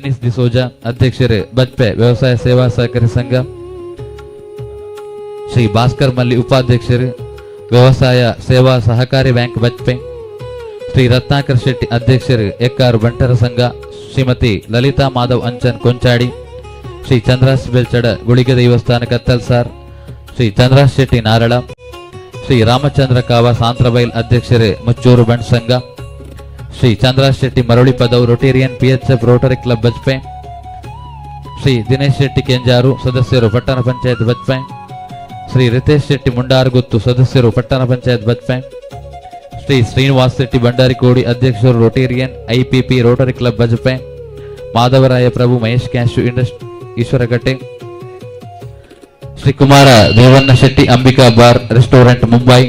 Denis D'Souza ಅಧ್ಯಕ್ಷರು ಬಜ್ಪೆ ವ್ಯವಸಾಯ ಸೇವಾ ಸಹಕಾರಿ ಸಂಘ, ಶ್ರೀ ಭಾಸ್ಕರ್ ಮಲ್ಲಿ ಉಪಾಧ್ಯಕ್ಷರು ವ್ಯವಸಾಯ ಸೇವಾ ಸಹಕಾರಿ ಬ್ಯಾಂಕ್ ಬಜ್ಪೆ, ಶ್ರೀ ರತ್ನಾಕರ್ ಶೆಟ್ಟಿ ಅಧ್ಯಕ್ಷರು ಎಕ್ಕಾರು ಬಂಟರ ಸಂಘ, ಶ್ರೀಮತಿ ಲಲಿತಾ ಮಾಧವ್ ಅಂಚನ್ ಕೊಂಚಾಡಿ, ಶ್ರೀ ಚಂದ್ರಾಸ್ ಬೆಲ್ಚಡ ಗುಳಿಗೆ ದೇವಸ್ಥಾನ ಕತ್ತಲ್ಸಾರ್, ಶ್ರೀ ಚಂದ್ರಾಸ್ ಶೆಟ್ಟಿ ನಾರಳ, ಶ್ರೀ ರಾಮಚಂದ್ರ ಕಾವ ಸಾಂತ್ರಬೈಲ್ ಅಧ್ಯಕ್ಷರು ಮುಚ್ಚೂರು ಬಂಡ್ ಸಂಘ, ಶ್ರೀ ಚಂದ್ರಾಸ್ ಶೆಟ್ಟಿ ಮರಳಿ ಪದವು Rotarian PHF rotary club Bajpe, Shri Dinesh Shetty Kenjar ಸದಸ್ಯರು ಪಟ್ಟಣ ಪಂಚಾಯತ್ ಬಜ್ಪೆ, ಶ್ರೀ ರಿತೇಶ್ ಶೆಟ್ಟಿ ಮುಂಡಾರ್ಗುತ್ತು ಸದಸ್ಯರು ಪಟ್ಟಣ ಪಂಚಾಯತ್ ಬಜ್ಪೆ, ಶ್ರೀ ಶ್ರೀನಿವಾಸ್ ಶೆಟ್ಟಿ ಭಂಡಾರಿಕೋಡಿ ಅಧ್ಯಕ್ಷರು Rotarian IPP rotary club Bajpe, Madhavaraya Prabhu Mahesh cashew Eshwaragatte, Shri Kumara Devanna Shetty Ambika bar restaurant Mumbai,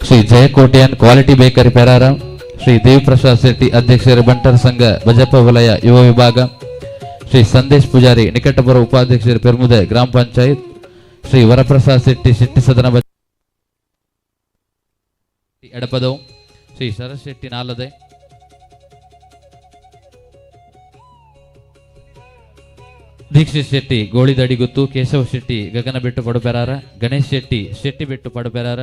Shri Jayakotian quality bakery Perara, Shri Deviprasad Shetty ಅಧ್ಯಕ್ಷರು ಬಂಟರ ಸಂಘ ಬಜಪ ವಲಯ ಯುವ ವಿಭಾಗ, ಶ್ರೀ ಸಂದೇಶ್ ಪೂಜಾರಿ ನಿಕಟಪುರ ಉಪಾಧ್ಯಕ್ಷರು ಪೆರ್ಮುದೆ ಗ್ರಾಮ ಪಂಚಾಯತ್, ಶ್ರೀ ವರಪ್ರಸಾದ್ ಶೆಟ್ಟಿ ಶೆಟ್ಟಿ ಸದನ ಎಡಪದವು, ಶ್ರೀ ಶರತ್ ಶೆಟ್ಟಿ ನಾಲದೆ, ದೀಕ್ಷಿತ್ ಶೆಟ್ಟಿ ಗೋಳಿದಡಿಗುತ್ತು, ಕೇಶವ ಶೆಟ್ಟಿ ಗಗನ ಬೆಟ್ಟು ಪಡುಪೆರಾರ, ಗಣೇಶ್ ಶೆಟ್ಟಿ ಶೆಟ್ಟಿ ಬೆಟ್ಟು ಪಡುಪೆರಾರ,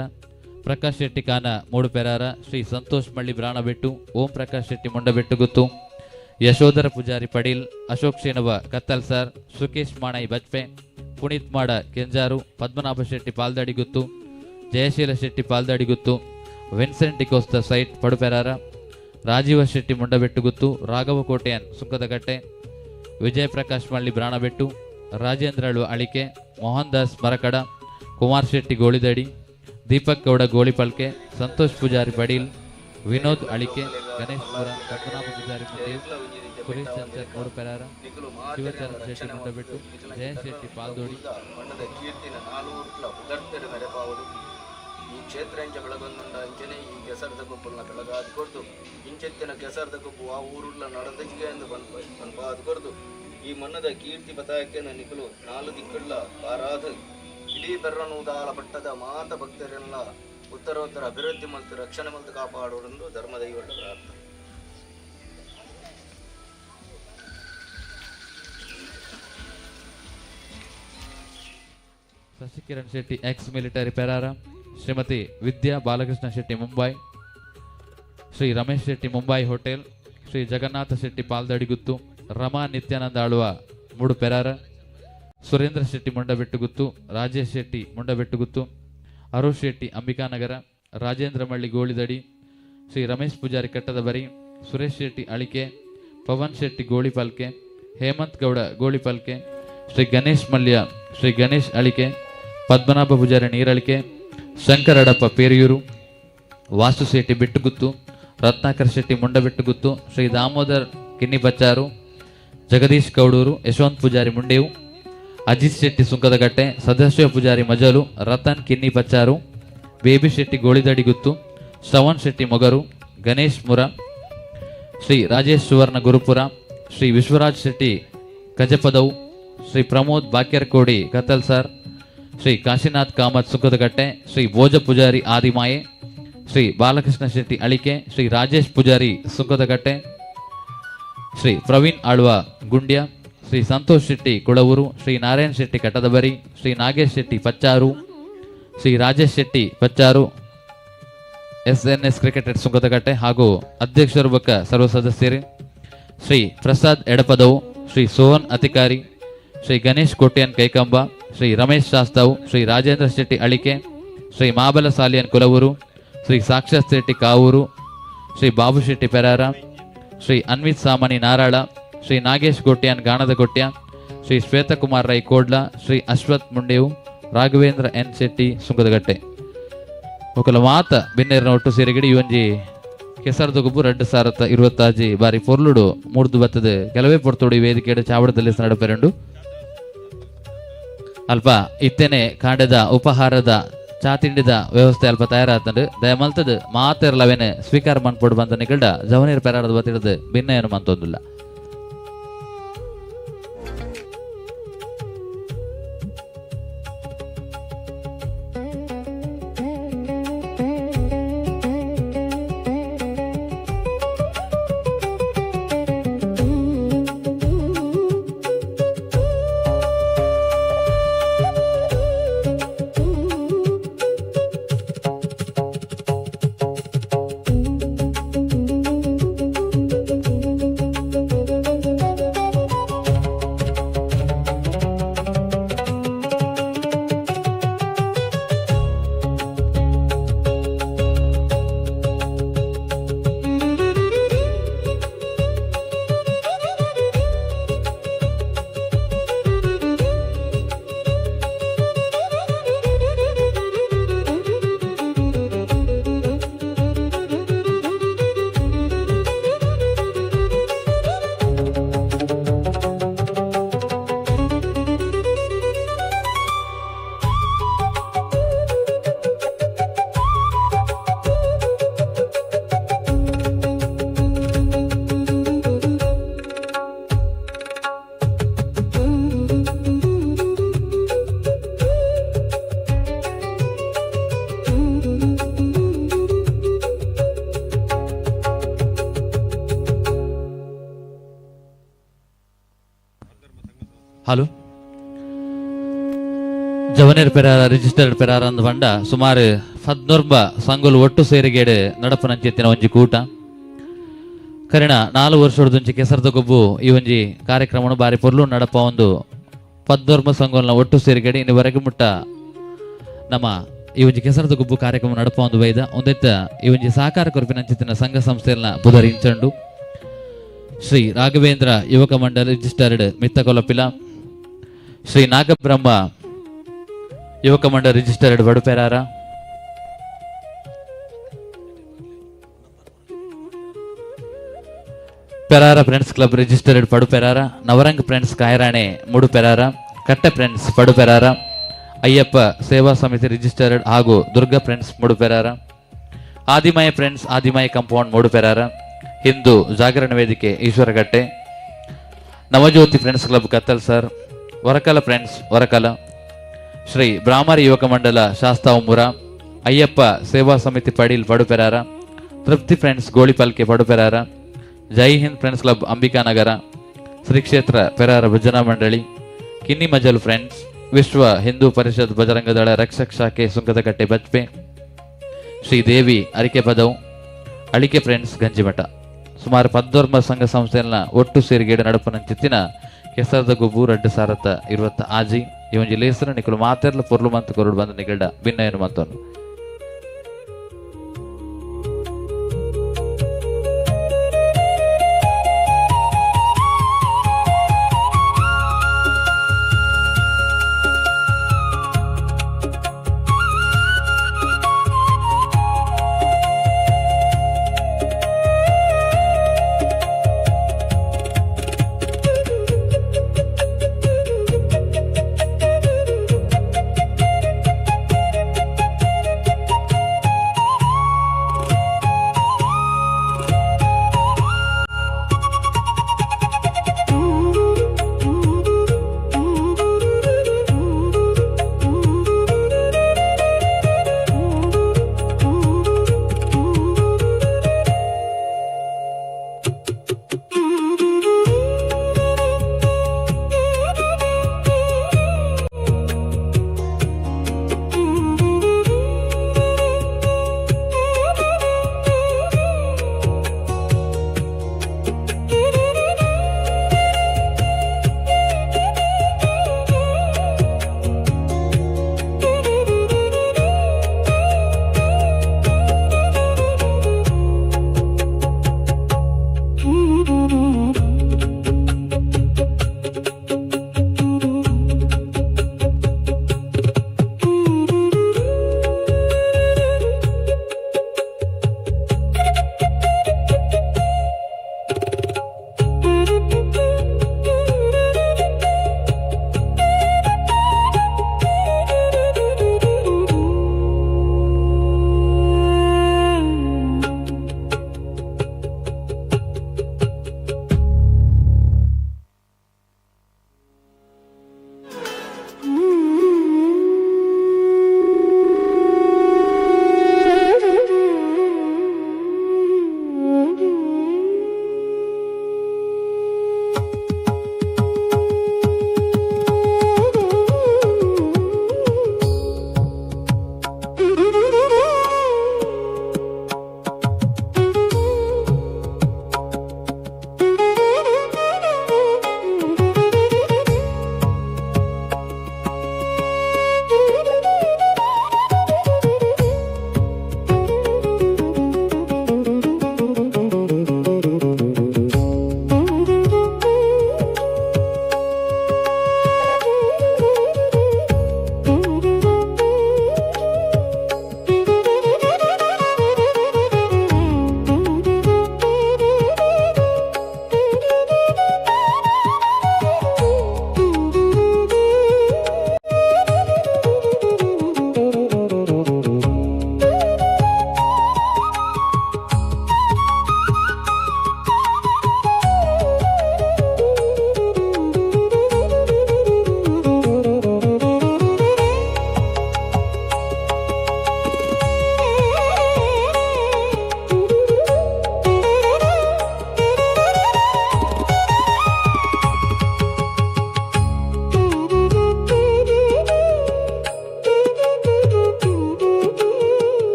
ಪ್ರಕಾಶ್ ಶೆಟ್ಟಿ ಕಾನ ಮೂಡು ಪೆರಾರ, ಶ್ರೀ ಸಂತೋಷ್ ಮಳ್ಳಿ ಬ್ರಾಣಬೆಟ್ಟು, ಓಂ ಪ್ರಕಾಶ್ ಶೆಟ್ಟಿ ಮುಂಡಬೆಟ್ಟು ಗುತ್ತು, ಯಶೋಧರ ಪೂಜಾರಿ ಪಡೀಲ್, ಅಶೋಕ್ ಶೇನವ ಕತ್ತಲ್ಸಾರ್, ಸುಕೇಶ್ ಮಾಣೈ ಬಜ್ಪೆ, ಪುನೀತ್ ಮಾಡ ಕೆಂಜಾರು, ಪದ್ಮನಾಭ ಶೆಟ್ಟಿ ಪಾಲ್ದಡಿಗುತ್ತು, ಜಯಶೀಲ ಶೆಟ್ಟಿ ಪಾಲ್ದಡಿಗುತ್ತು, ವಿನ್ಸೆಂಟ್ ಡಿಕೋಸ್ತ ಸೈಟ್ ಪಡುಪೆರಾರ, ರಾಜೀವ ಶೆಟ್ಟಿ ಮುಂಡಬೆಟ್ಟು ಗುತ್ತು, ರಾಘವ ಕೋಟೆಯನ್ ಸುಂಕದಗಟ್ಟೆ, ವಿಜಯ ಪ್ರಕಾಶ್ ಮಳ್ಳಿ ಬ್ರಾಣಬೆಟ್ಟು, ರಾಜೇಂದ್ರಳು ಅಳಿಕೆ, ಮೋಹನ್ ದಾಸ್ ಮರಕಡ, ಕುಮಾರ್ ಶೆಟ್ಟಿ ಗೋಳಿದಡಿ, ದೀಪಕ್ ಗೌಡ ಗೋಳಿಪಲ್ಕೆ, ಸಂತೋಷ್ ಪೂಜಾರಿ ಪಡೀಲ್, ವಿನೋದ್ ಅಳಿಕೆ, ಗಣೇಶ್ ಪುರ, ಪದ್ಮನಾಭ ಪೂಜಾರಿ ಮುಂಡೇವ್, ಸುರೇಶ್ ಚಂಚರ್ ಮೂಡು ಪೆರಾರ, ಶಿವಚಂದ್ರ ಶೆಟ್ಟಿ ಮುಂಡಬೆಟ್ಟು, ಜಯ ಶೆಟ್ಟಿ ಪಾಲ್ದೋಡಿ. ಈ ಕ್ಷೇತ್ರಂಚ ಬೆಳಗೊಂಡ ಅಂಚನೆ ಈ ಕೆಸರದ ಕೊಪ್ಪುಲ್ನ ಬೆಳಗಾದು ಕೊಡ್ದು ಇಂಚೆತ್ತಿನ ಕೆಸರದ ಕೊಪ್ಪು ಆ ಊರುಳ್ಳ ನಡೆದಜಿಗೆ ಎಂದು ಬಂದು ಕೊಡ್ದು ಈ ಮನ್ನದ ಕೀರ್ತಿ ಪತಾಕೆ ನಿಖಲು ನಾಲು ದಿಕ್ಕುಳ್ಳ ಆರಾಧ ಇಡೀ ಬೆರ್ರನೂದಾಳ ಪಟ್ಟದ ಮಾತ ಭಕ್ತರೆಲ್ಲ ಉತ್ತರೋತ್ತರ ಅಭಿವೃದ್ಧಿ ಮತ್ತು ರಕ್ಷಣೆ ಮತ್ತು ಕಾಪಾಡುವುದೆಂದು ಧರ್ಮದೈವದ ಪ್ರಾರ್ಥನೆ. ಶಶಿಕಿರಣ್ ಶೆಟ್ಟಿ ಎಕ್ಸ್ ಮಿಲಿಟರಿ ಪೆರಾರ, ಶ್ರೀಮತಿ ವಿದ್ಯಾ ಬಾಲಕೃಷ್ಣ ಶೆಟ್ಟಿ ಮುಂಬೈ, ಶ್ರೀ ರಮೇಶ್ ಶೆಟ್ಟಿ ಮುಂಬೈ ಹೋಟೆಲ್, ಶ್ರೀ ಜಗನ್ನಾಥ ಶೆಟ್ಟಿ ಪಾಲ್ದಡಿಗುತ್ತು, ರಮಾ ನಿತ್ಯಾನಂದ ಆಳುವ ಮೂಡು ಪೆರಾರ, ಸುರೇಂದ್ರ ಶೆಟ್ಟಿ ಮುಂಡಬೆಟ್ಟುಗುತ್ತು, ರಾಜೇಶ್ ಶೆಟ್ಟಿ ಮುಂಡಬೆಟ್ಟುಗುತ್ತು, ಅರುಣ್ ಶೆಟ್ಟಿ ಅಂಬಿಕಾನಗರ, ರಾಜೇಂದ್ರ ಮಳ್ಳಿ ಗೋಳಿದಡಿ, ಶ್ರೀ ರಮೇಶ್ ಪೂಜಾರಿ ಕಟ್ಟದ ಬರಿ, ಸುರೇಶ್ ಶೆಟ್ಟಿ ಅಳಿಕೆ, ಪವನ್ ಶೆಟ್ಟಿ ಗೋಳಿಪಲ್ಕೆ, ಹೇಮಂತ್ ಗೌಡ ಗೋಳಿಪಲ್ಕೆ, ಶ್ರೀ ಗಣೇಶ್ ಮಲ್ಯ ಶ್ರೀ ಗಣೇಶ್ ಅಳಿಕೆ, ಪದ್ಮನಾಭ ಪೂಜಾರಿ ನೀರಳಿಕೆ, ಶಂಕರಡಪ್ಪ ಪೇರಿಯೂರು, ವಾಸು ಶೆಟ್ಟಿ ಬೆಟ್ಟುಗುತ್ತು, ರತ್ನಾಕರ್ ಶೆಟ್ಟಿ ಮುಂಡಬೆಟ್ಟುಗುತ್ತು, ಶ್ರೀ ದಾಮೋದರ್ ಕಿನ್ನಿ ಬಚ್ಚಾರು, ಜಗದೀಶ್ ಕೌಡೂರು, ಯಶವಂತ್ ಪೂಜಾರಿ ಮುಂಡೇವು, ಅಜಿತ್ ಶೆಟ್ಟಿ ಸುಂಕದಗಟ್ಟೆ, ಸದಾಶಿವ ಪೂಜಾರಿ ಮಜಲು, ರತನ್ ಕಿನ್ನಿ ಪಚ್ಚಾರು, ಬೇಬಿ ಶೆಟ್ಟಿ ಗೋಳಿದಡಿಗುತ್ತು, ಶ್ರವಣ್ ಶೆಟ್ಟಿ ಮೊಗರು, ಗಣೇಶ್ ಮುರ, ಶ್ರೀ ರಾಜೇಶ್ ಸುವರ್ಣ ಗುರುಪುರ, ಶ್ರೀ ವಿಶ್ವರಾಜ್ ಶೆಟ್ಟಿ ಕಜಪದವು, ಶ್ರೀ ಪ್ರಮೋದ್ ಬಾಕ್ಯರ್ಕೋಡಿ ಕತ್ತಲ್ ಸರ್, ಶ್ರೀ ಕಾಶಿನಾಥ್ ಕಾಮತ್ ಸುಖದಗಟ್ಟೆ, ಶ್ರೀ ಭೋಜ ಪೂಜಾರಿ ಆದಿಮಾಯೆ, ಶ್ರೀ ಬಾಲಕೃಷ್ಣ ಶೆಟ್ಟಿ ಅಳಿಕೆ, ಶ್ರೀ ರಾಜೇಶ್ ಪೂಜಾರಿ ಸುಖದಗಟ್ಟೆ, ಶ್ರೀ ಪ್ರವೀಣ್ ಆಳ್ವ ಗುಂಡ್ಯ, ಶ್ರೀ ಸಂತೋಷ್ ಶೆಟ್ಟಿ ಕುಳವೂರು, ಶ್ರೀ ನಾರಾಯಣ್ ಶೆಟ್ಟಿ ಕಟ್ಟದಬರಿ, ಶ್ರೀ ನಾಗೇಶ್ ಶೆಟ್ಟಿ ಪಚ್ಚಾರು, ಶ್ರೀ ರಾಜೇಶ್ ಶೆಟ್ಟಿ ಪಚ್ಚಾರು, ಎಸ್ಎನ್ಎಸ್ ಕ್ರಿಕೆಟೆಡ್ ಸುಂಕದಕಟ್ಟೆ ಹಾಗೂ ಅಧ್ಯಕ್ಷರು ಬಕ್ಕ ಸರ್ವ ಸದಸ್ಯರು, ಶ್ರೀ ಪ್ರಸಾದ್ ಎಡಪದವು, ಶ್ರೀ ಸೋಹನ್ ಅಧಿಕಾರಿ, ಶ್ರೀ ಗಣೇಶ್ ಕೋಟ್ಯನ್ ಕೈಕಂಬ, ಶ್ರೀ ರಮೇಶ್ ಶಾಸ್ತವ್, ಶ್ರೀ ರಾಜೇಂದ್ರ ಶೆಟ್ಟಿ ಅಳಿಕೆ, ಶ್ರೀ ಮಾಬಲ ಸಾಲಿಯನ್ ಕುಲವೂರು, ಶ್ರೀ ಸಾಕ್ಷಾತ್ ಶೆಟ್ಟಿ ಕಾವೂರು, ಶ್ರೀ ಬಾಬು ಶೆಟ್ಟಿ ಪೆರಾರ, ಶ್ರೀ ಅನ್ವಿತ್ ಸಾಮಾನಿ ನಾರಾಳ, ಶ್ರೀ ನಾಗೇಶ್ ಗೋಟ್ಯಾನ್ ಗಾಣದ ಗೊಟ್ಯ, ಶ್ರೀ ಶ್ವೇತಕುಮಾರ್ ರೈ ಕೋಡ್ಲ, ಶ್ರೀ ಅಶ್ವಥ್ ಮುಂಡೇವು, ರಾಘವೇಂದ್ರ ಎನ್ ಶೆಟ್ಟಿ ಸುಂಕದಗಟ್ಟೆ ಒಕ್ಕಲ ಮಾತ ಬಿನ್ನೇರಿನ ಒಟ್ಟು ಸೇರಿಗಿಡಿ ಇವೊಂಜಿ ಕೆಸರದ ಗುಬ್ಬು 2026 ಬಾರಿ ಪೊರ್ಲುಡು ಮೂರ್ದು ಬತ್ತದ ಕೆಲವೇ ಪೊರ್ತೋಡಿ ವೇದಿಕೆಯ ಚಾವಡದಲ್ಲಿ ನಡಪೆರಂಡು ಅಲ್ಪ ಇತ್ತೇನೆ ಕಾಂಡದ ಉಪಹಾರದ ಚಾತಿಂಡಿದ ವ್ಯವಸ್ಥೆ ಅಲ್ಪ ತಯಾರಾತಂಡು ದಯಮಲ್ತದ ಮಾತೆರ್ಲವೇನೆ ಸ್ವೀಕಾರ ಮನ್ಪೊಡು ಬಂದ ನಿಕಲ್ಡ ಜವನೀರ್ ಪೆರಾರದ ಬತ್ತಿಡದು ಭಿನ್ನ ಏನು ಮಂತೊಂದಿಲ್ಲ. ಹಲೋ ಜವನೇರ್ ಪೆರಾರ ರಿಜಿಸ್ಟರ್ಡ್ ಪೆರಾರ ಅಂದ ಬಂಡ ಸುಮಾರು 14 ಸಂಗುಲು ಒಟ್ಟು ಸೇರಿಗೇಡು ನಡಪನಂಚೆತ್ತಿನ ಒಂಜಿ ಕೂಟ ಕರಿಣ 4 ವರ್ಷದೊಂಚಿ ಕೆಸರದ ಗೊಬ್ಬು ಈ ಒಂಜಿ ಕಾರ್ಯಕ್ರಮ ಬಾರಿ ಪೊರ್ಲು ನಡಪ ಒಂದು 14 ಸಂಗುಲ್ನ ಒಟ್ಟು ಸೇರಿಗೇಡಿ ಇನ್ನುವರೆಗೆ ಮುಟ್ಟ ನಮ್ಮ ಈ ಒಂಜಿ ಕೆಸರದ ಗೊಬ್ಬು ಕಾರ್ಯಕ್ರಮ ನಡಪ ಒಂದು ವೈದ ಒಂದೆತ್ತ ಈ ಒಂಜಿ ಸಹಕಾರ ಕೊರಪಿನಂಚಿತ್ತಿನ ಸಂಘ ಸಂಸ್ಥೆಯನ್ನ ಬುಧರಿಂಚಂಡು ಶ್ರೀ ರಾಘವೇಂದ್ರ ಯುವಕ ಮಂಡಲ ರಿಜಿಸ್ಟರ್ಡ್ ಮಿತ್ತಕೊಲಪಿಲ, ಶ್ರೀ ನಾಗಬ್ರಹ್ಮ ಯುವಕ ಮಂಡಲ registered Baduperara, Perara friends club registered Paduperara, Navrang friends Kayarane Muduperara, Katte friends Paduperara, Ayyappa ಸೇವಾ ಸಮಿತಿ ರಿಜಿಸ್ಟರ್ಡ್ ಹಾಗೂ Durga friends Muduperara, Adimaya friends Adimaya compound Muduperara, Hindu Jagarana Vedike Eshwaragatte, Navajyothi friends club Kattalsar, Varakala friends Varakala, Shri ಬ್ರಾಹ್ಮರಿ ಯುವಕ ಮಂಡಲ ಶಾಸ್ತಾವಮುರ, ಅಯ್ಯಪ್ಪ ಸೇವಾ Samiti Padil Paduperara, Trupti friends Golipalke Paduperara, Jai Hind friends club Ambikanagar, Shri Kshetra Perara ಭಜನಾ ಮಂಡಳಿ, ಕಿನ್ನಿ ಮಜಲ್ ಫ್ರೆಂಡ್ಸ್, ವಿಶ್ವ ಹಿಂದೂ ಪರಿಷತ್ ಬಜರಂಗ ದಳ ರಕ್ಷಕ್ ಶಾಖೆ ಸುಂಕದಕಟ್ಟೆ ಬಜ್ಪೆ, ಶ್ರೀ ದೇವಿ ಅರಿಕೆ ಪದವು, ಅಳಿಕೆ ಫ್ರೆಂಡ್ಸ್ ಗಂಜಿಮಠ ಸುಮಾರು 14 ಸಂಘ ಸಂಸ್ಥೆಯನ್ನ ಒಟ್ಟು ಸೇರಿಗೇಡು ನಡಪನಂಚಿತ್ತಿನ ಕೆಸರದ ಗುಬ್ಬು 2026 ಈ ಒಂಜಿ ಲೇಸರ ನಿಕಲು ಮಾತೆರ್ಲ ಪೊರ್ಲು ಮಂತ್ ಕೊರಡು ಬಂದ ನಿಗಲ್ಡ ಭಿನ್ನ ಏನು ಮಂತೊಂದು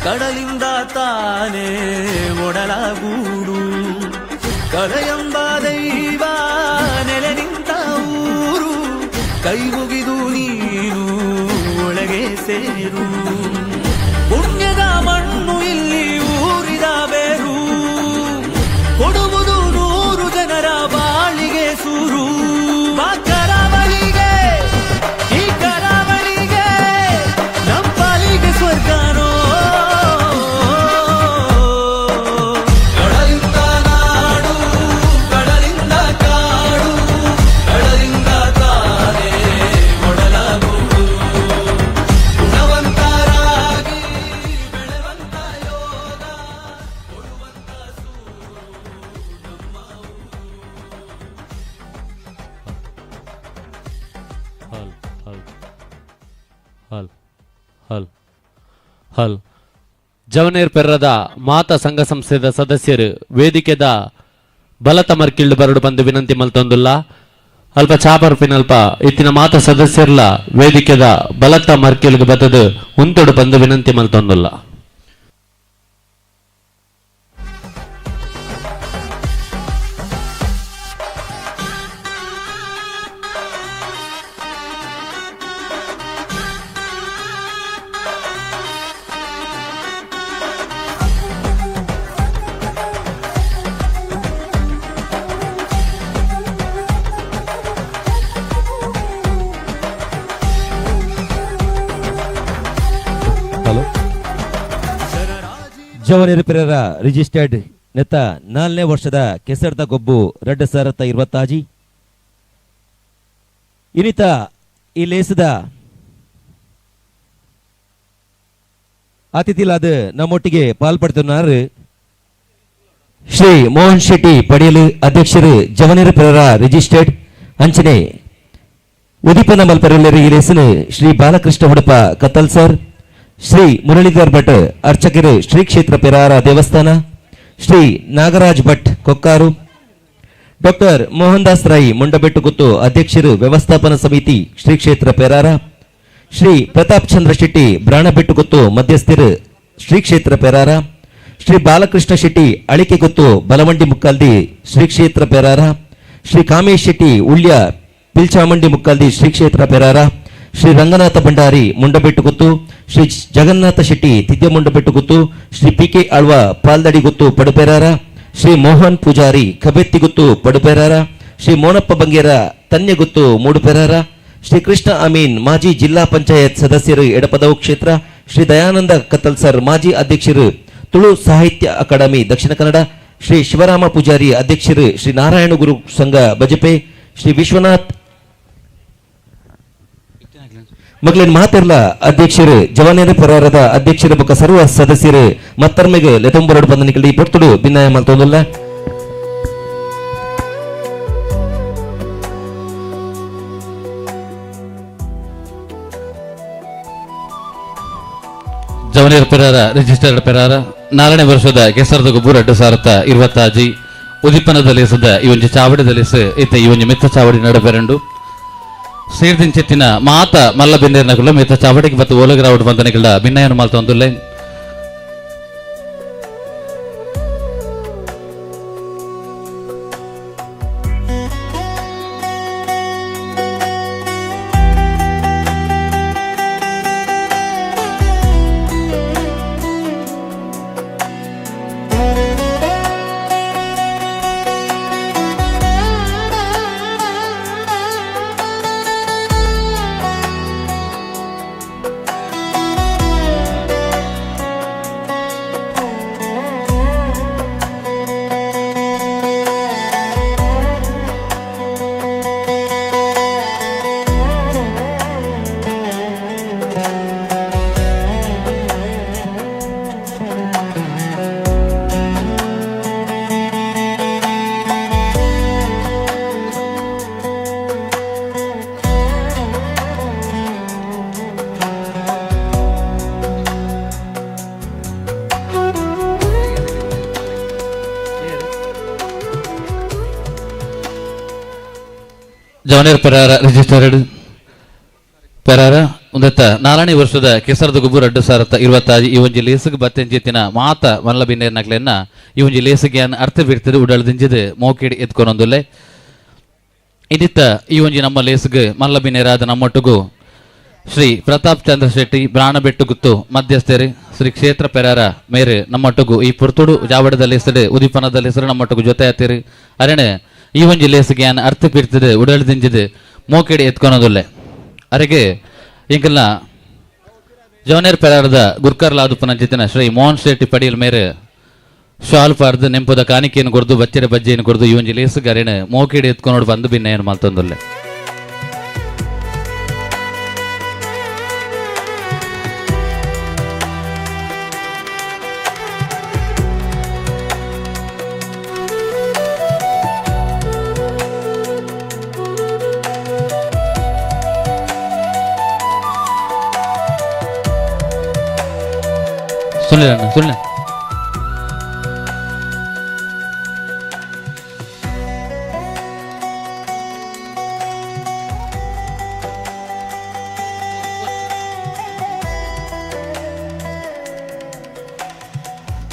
ಕಡಲಿಂದ ತಾನೇ ಒಡಲಾಗೂಡು ಕಲೆಯೆಂಬ ದೈವ ನೆಲೆ ನಿಂತ ಊರು ಕೈ ಮುಗಿದು ನೀನು ಒಳಗೆ ಸೇರು ಪುಣ್ಯದ ಮಣ್ಣು ಇಲ್ಲಿ ಊರಿದ ಬೇರು ಕೊಡುವುದು 100 ಜನರ ಬಾಳಿಗೆ ಸೂರು ಬಾ ಕರಾವಳಿಗೆ ಈ ಕರಾವಳಿಗೆ ನಮ್ಮ ಪಾಲಿಗೆ ಸ್ವರ್ಗನೋ ಕಡಲಿಂದ ನಾಡು ಕಡಲಿಂದ ಕಾಡು ಕಡಲಿಂದ ತಾನೇ ಒಡಲಾಗುವುದು ಗುಣವಂತರಾಗಿ ಬೆಳೆವಂತ ಯೋಗ ಕೊಡುವಂತ ಹಲ್ ಜವನೇರ್ ಪೆರ್ರದ ಮಾತಾ ಸಂಘ ಸಂಸ್ಥೆದ ಸದಸ್ಯರು ವೇದಿಕೆದ ಬಲತ ಮರ್ಕಿಳ್ಳು ಬರಡು ಬಂದು ವಿನಂತಿ ಮಲ್ತೊಂದುಲ್ಲ ಅಲ್ಪ ಚಾಪರ್ಪಿನಲ್ಪ ಇತ್ತಿನ ಮಾತಾ ಸದಸ್ಯರ್ಲ ವೇದಿಕೆದ ಬಲತ ಮರ್ಕಿಳ್ಗೆ ಬತ್ತದು ಉಂತೊಡು ಬಂದು ವಿನಂತಿ ಮಲ್ತೊಂದುಲ್ಲ ಜವನೇರು ಪೆರೇರ ರಿಜಿಸ್ಟರ್ಡ್ ನೆತ್ತ 4ನೇ ವರ್ಷದ ಕೆಸರ್ದ ಗೊಬ್ಬು 2025 ಇನಿತ ಈ ಲೇಸದ ಅತಿಥಿಲಾದ ನಮ್ಮೊಟ್ಟಿಗೆ ಪಾಲ್ಪಡ್ತಿದ್ದಾರೆ ಶ್ರೀ ಮೋಹನ್ ಶೆಟ್ಟಿ ಪಡೆಯಲು ಅಧ್ಯಕ್ಷರು ಜವನೇರು ಪೆರೇರ ರಿಜಿಸ್ಟರ್ಡ್ ಅಂಚನೆ ಉದಿಪನ ಮಲ್ಪರೆಲ್ಲರ ಈ ಲೇಸನು ಶ್ರೀ ಬಾಲಕೃಷ್ಣ ಹುಡಪ ಕತ್ತಲ್ ಸರ್ ಶ್ರೀ ಮುರಳೀಧರ್ ಭಟ್ ಅರ್ಚಕರು ಶ್ರೀ ಕ್ಷೇತ್ರ ಪೆರಾರ ದೇವಸ್ಥಾನ ಶ್ರೀ ನಾಗರಾಜ್ ಭಟ್ ಕೊಕ್ಕಾರು ಡಾಕ್ಟರ್ ಮೋಹನ್ ದಾಸ್ ರಾಯಿ ಮುಂಡಬೆಟ್ಟುಗುತ್ತು ಅಧ್ಯಕ್ಷರು ವ್ಯವಸ್ಥಾಪನಾ ಸಮಿತಿ ಶ್ರೀ ಕ್ಷೇತ್ರ ಪೆರಾರ ಶ್ರೀ ಪ್ರತಾಪ್ ಚಂದ್ರ ಶೆಟ್ಟಿ ಬ್ರಾಣಬೆಟ್ಟುಗುತ್ತು ಮಧ್ಯಸ್ಥರು ಶ್ರೀ ಕ್ಷೇತ್ರ ಪೆರಾರ ಶ್ರೀ ಬಾಲಕೃಷ್ಣ ಶೆಟ್ಟಿ ಅಳಿಕೆಗುತ್ತು ಬಲವಂಡಿ ಮುಕ್ಕಾಲ್ದಿ ಶ್ರೀ ಕ್ಷೇತ್ರ ಪೆರಾರ ಶ್ರೀ ಕಾಮೇಶ್ ಶೆಟ್ಟಿ ಉಳ್ಯ ಪಿಲ್ಚಾಮಂಡಿ ಮುಕ್ಕಾಲ್ದಿ ಶ್ರೀ ಕ್ಷೇತ್ರ ಪೆರಾರ ಶ್ರೀ ರಂಗನಾಥ ಭಂಡಾರಿ ಮುಂಡಬೆಟ್ಟುಗುತ್ತು ಶ್ರೀ ಜಗನ್ನಾಥ ಶೆಟ್ಟಿ ತಿದ್ಯ ಮುಂಡಬೆಟ್ಟುಗುತ್ತು ಶ್ರೀ ಪಿಕೆ ಆಳ್ವ ಪಾಲ್ದಡಿಗುತ್ತು ಪಡುಪೆರಾರ ಶ್ರೀ ಮೋಹನ್ ಪೂಜಾರಿ ಕಬೆತ್ತಿಗುತ್ತು ಪಡುಪೆರಾರ ಶ್ರೀ ಮೋನಪ್ಪ ಬಂಗೇರ ತನ್ಯಗುತ್ತು ಮೂಡುಪೆರಾರ ಶ್ರೀ ಕೃಷ್ಣ ಅಮೀನ್ ಮಾಜಿ ಜಿಲ್ಲಾ ಪಂಚಾಯತ್ ಸದಸ್ಯರು ಎಡಪದವು ಕ್ಷೇತ್ರ ಶ್ರೀ ದಯಾನಂದ ಕತ್ತಲ್ ಸರ್ ಮಾಜಿ ಅಧ್ಯಕ್ಷರು ತುಳು ಸಾಹಿತ್ಯ ಅಕಾಡೆಮಿ ದಕ್ಷಿಣ ಕನ್ನಡ ಶ್ರೀ ಶಿವರಾಮ ಪೂಜಾರಿ ಅಧ್ಯಕ್ಷರು ಶ್ರೀ ನಾರಾಯಣ ಗುರು ಸಂಘ ಬಜಪೆ ಶ್ರೀ ವಿಶ್ವನಾಥ್ ಮಗಳಿನ ಮಾತೆರ್ಲ ಅಧ್ಯಕ್ಷರು ಜವನೇರು ಪೆರೇರದ ಅಧ್ಯಕ್ಷರ ಬೊಕ್ಕ ಸರ್ವ ಸದಸ್ಯರು ಮತ್ತರ್ಮೆಗೆ ಲೆತಂಬರಡು ಬಂದನಿಕಲಿ ಪೊರ್ತುಡು ಭಿನ್ನಾಯ ಮಲ್ತೊಂದುಲ್ಲ ಜವನೇರು ಪೆರಾರ ರಿಜಿಸ್ಟರ್ಡ್ ಪೆರಾರ 4ನೇ ವರ್ಷದ ಕೆಸರದ ಗೊಬ್ಬು 2025 ಉದಿಪನದಲ್ಲಿ ಸದ ಇವೊಂಜಿ ಚಾವಡಿದಲ್ಲಿ ಇತ್ತ ಇವೊಂಜಿ ಮಿತ್ತ ಚಾವಡಿ ನಡಬೆರಂಡು ಸೇರ್ದಿಂಚೆತ್ತಿನ ಮಾತ ಮಲ್ಲ ಬೆನ್ನೇರ್ನಗುಲ್ಲ ಮಿತ್ತ ಚಾವಡಿಗೆ ಮತ್ತು ಓಲಗರಾವಡು ಬಂದನೆಗಳ ಭಿನ್ನಯನು ಮಲ್ತೊಂದುಲ್ಲೆ ಜವನೇರು ಪೆರಾರ ರಿಜಿಸ್ಟರ್ಡ್ ಪೆರಾರ ಉಂದತ್ತ 4ನೇ ವರ್ಷದ ಕೆಸರದ ಗುಬ್ಬು 2026 ಈ ಒಂಜಿ ಲೇಸಿಗೆ ಬತ್ತೆಂಜಿತ್ತಿನ ಮಾತ ಮಲ್ಲ ಬಿನ್ನೇರ್ ನಕ್ಲೆನ್ನ ಈ ಒಂಜಿ ಲೇಸಿಗೆ ಅರ್ಥ ಬಿಡ್ತದೆ ಉಡಳ್ದಿಂಜಿದ್ ಮೋಕಿಡಿ ಎತ್ಕೊಂಡೊಂದುಲ್ಲೆ ಇದಿತ್ತ ಈ ಒಂಜಿ ನಮ್ಮ ಲೇಸಿಗೆ ಮಲ್ಲ ಬಿನ್ನೇರಾದ ನಮ್ಮೊಟ್ಟಿಗೂ ಶ್ರೀ ಪ್ರತಾಪ್ ಚಂದ್ರ ಶೆಟ್ಟಿ ಬ್ರಾಣಬೆಟ್ಟುಗುತ್ತು ಮಧ್ಯಸ್ಥರು ಶ್ರೀ ಕ್ಷೇತ್ರ ಪೆರಾರ ಮೇರೆ ನಮ್ಮೊಟ್ಟಿಗೂ ಈ ಪುರ್ತುಡು ಜಾವಡದಲ್ಲಿ ಹೆಸರು ಉದಿಪನದಲ್ಲಿ ಹೆಸರು ನಮ್ಮೊಟ್ಟಿಗೂ ಜೊತೆ ಆತಿರು ಅರಣೆ ಈ ಒಂಜಿ ಲೇಸಿಗೆ ಅರ್ಥ ಬಿಡ್ತದೆ ಉಡಳ್ದಿಂಜಿದ್ ಮೋಕಿಡಿ ಎತ್ಕೊಳೋದುಲ್ಲೆ ಅರೆಗೆ ಇಂಕಲ್ನ ಜವನೇರ್ ಪೆರಾರದ ಗುರ್ಕರ್ ಲಾದುಪನಂಚಿತ್ತಿನ ಶ್ರೀ ಮೋಹನ್ ಶೆಟ್ಟಿ ಪಡಿಯಲ್ ಮೇರೆ ಶಾಲ್ ಪಾರ್ದು ನೆಂಪುದ ಕಾಣಿಕೆಯನ್ನು ಕೊಡ್ದು ಬಚ್ಚರ ಬಜ್ಜಿಯನ್ನು ಕೊಡ್ದು ಈ ಒಂಜಿ ಲೇಸು ಗರೇನು ಮೋಕಿಡಿ ಎತ್ಕೊಂಡು ಬಂದು ಬಿನ್ನೆಯನ್ನು ಮಲ್ತೊಂದುಲ್ಲೆ ಸುಳ್ಳ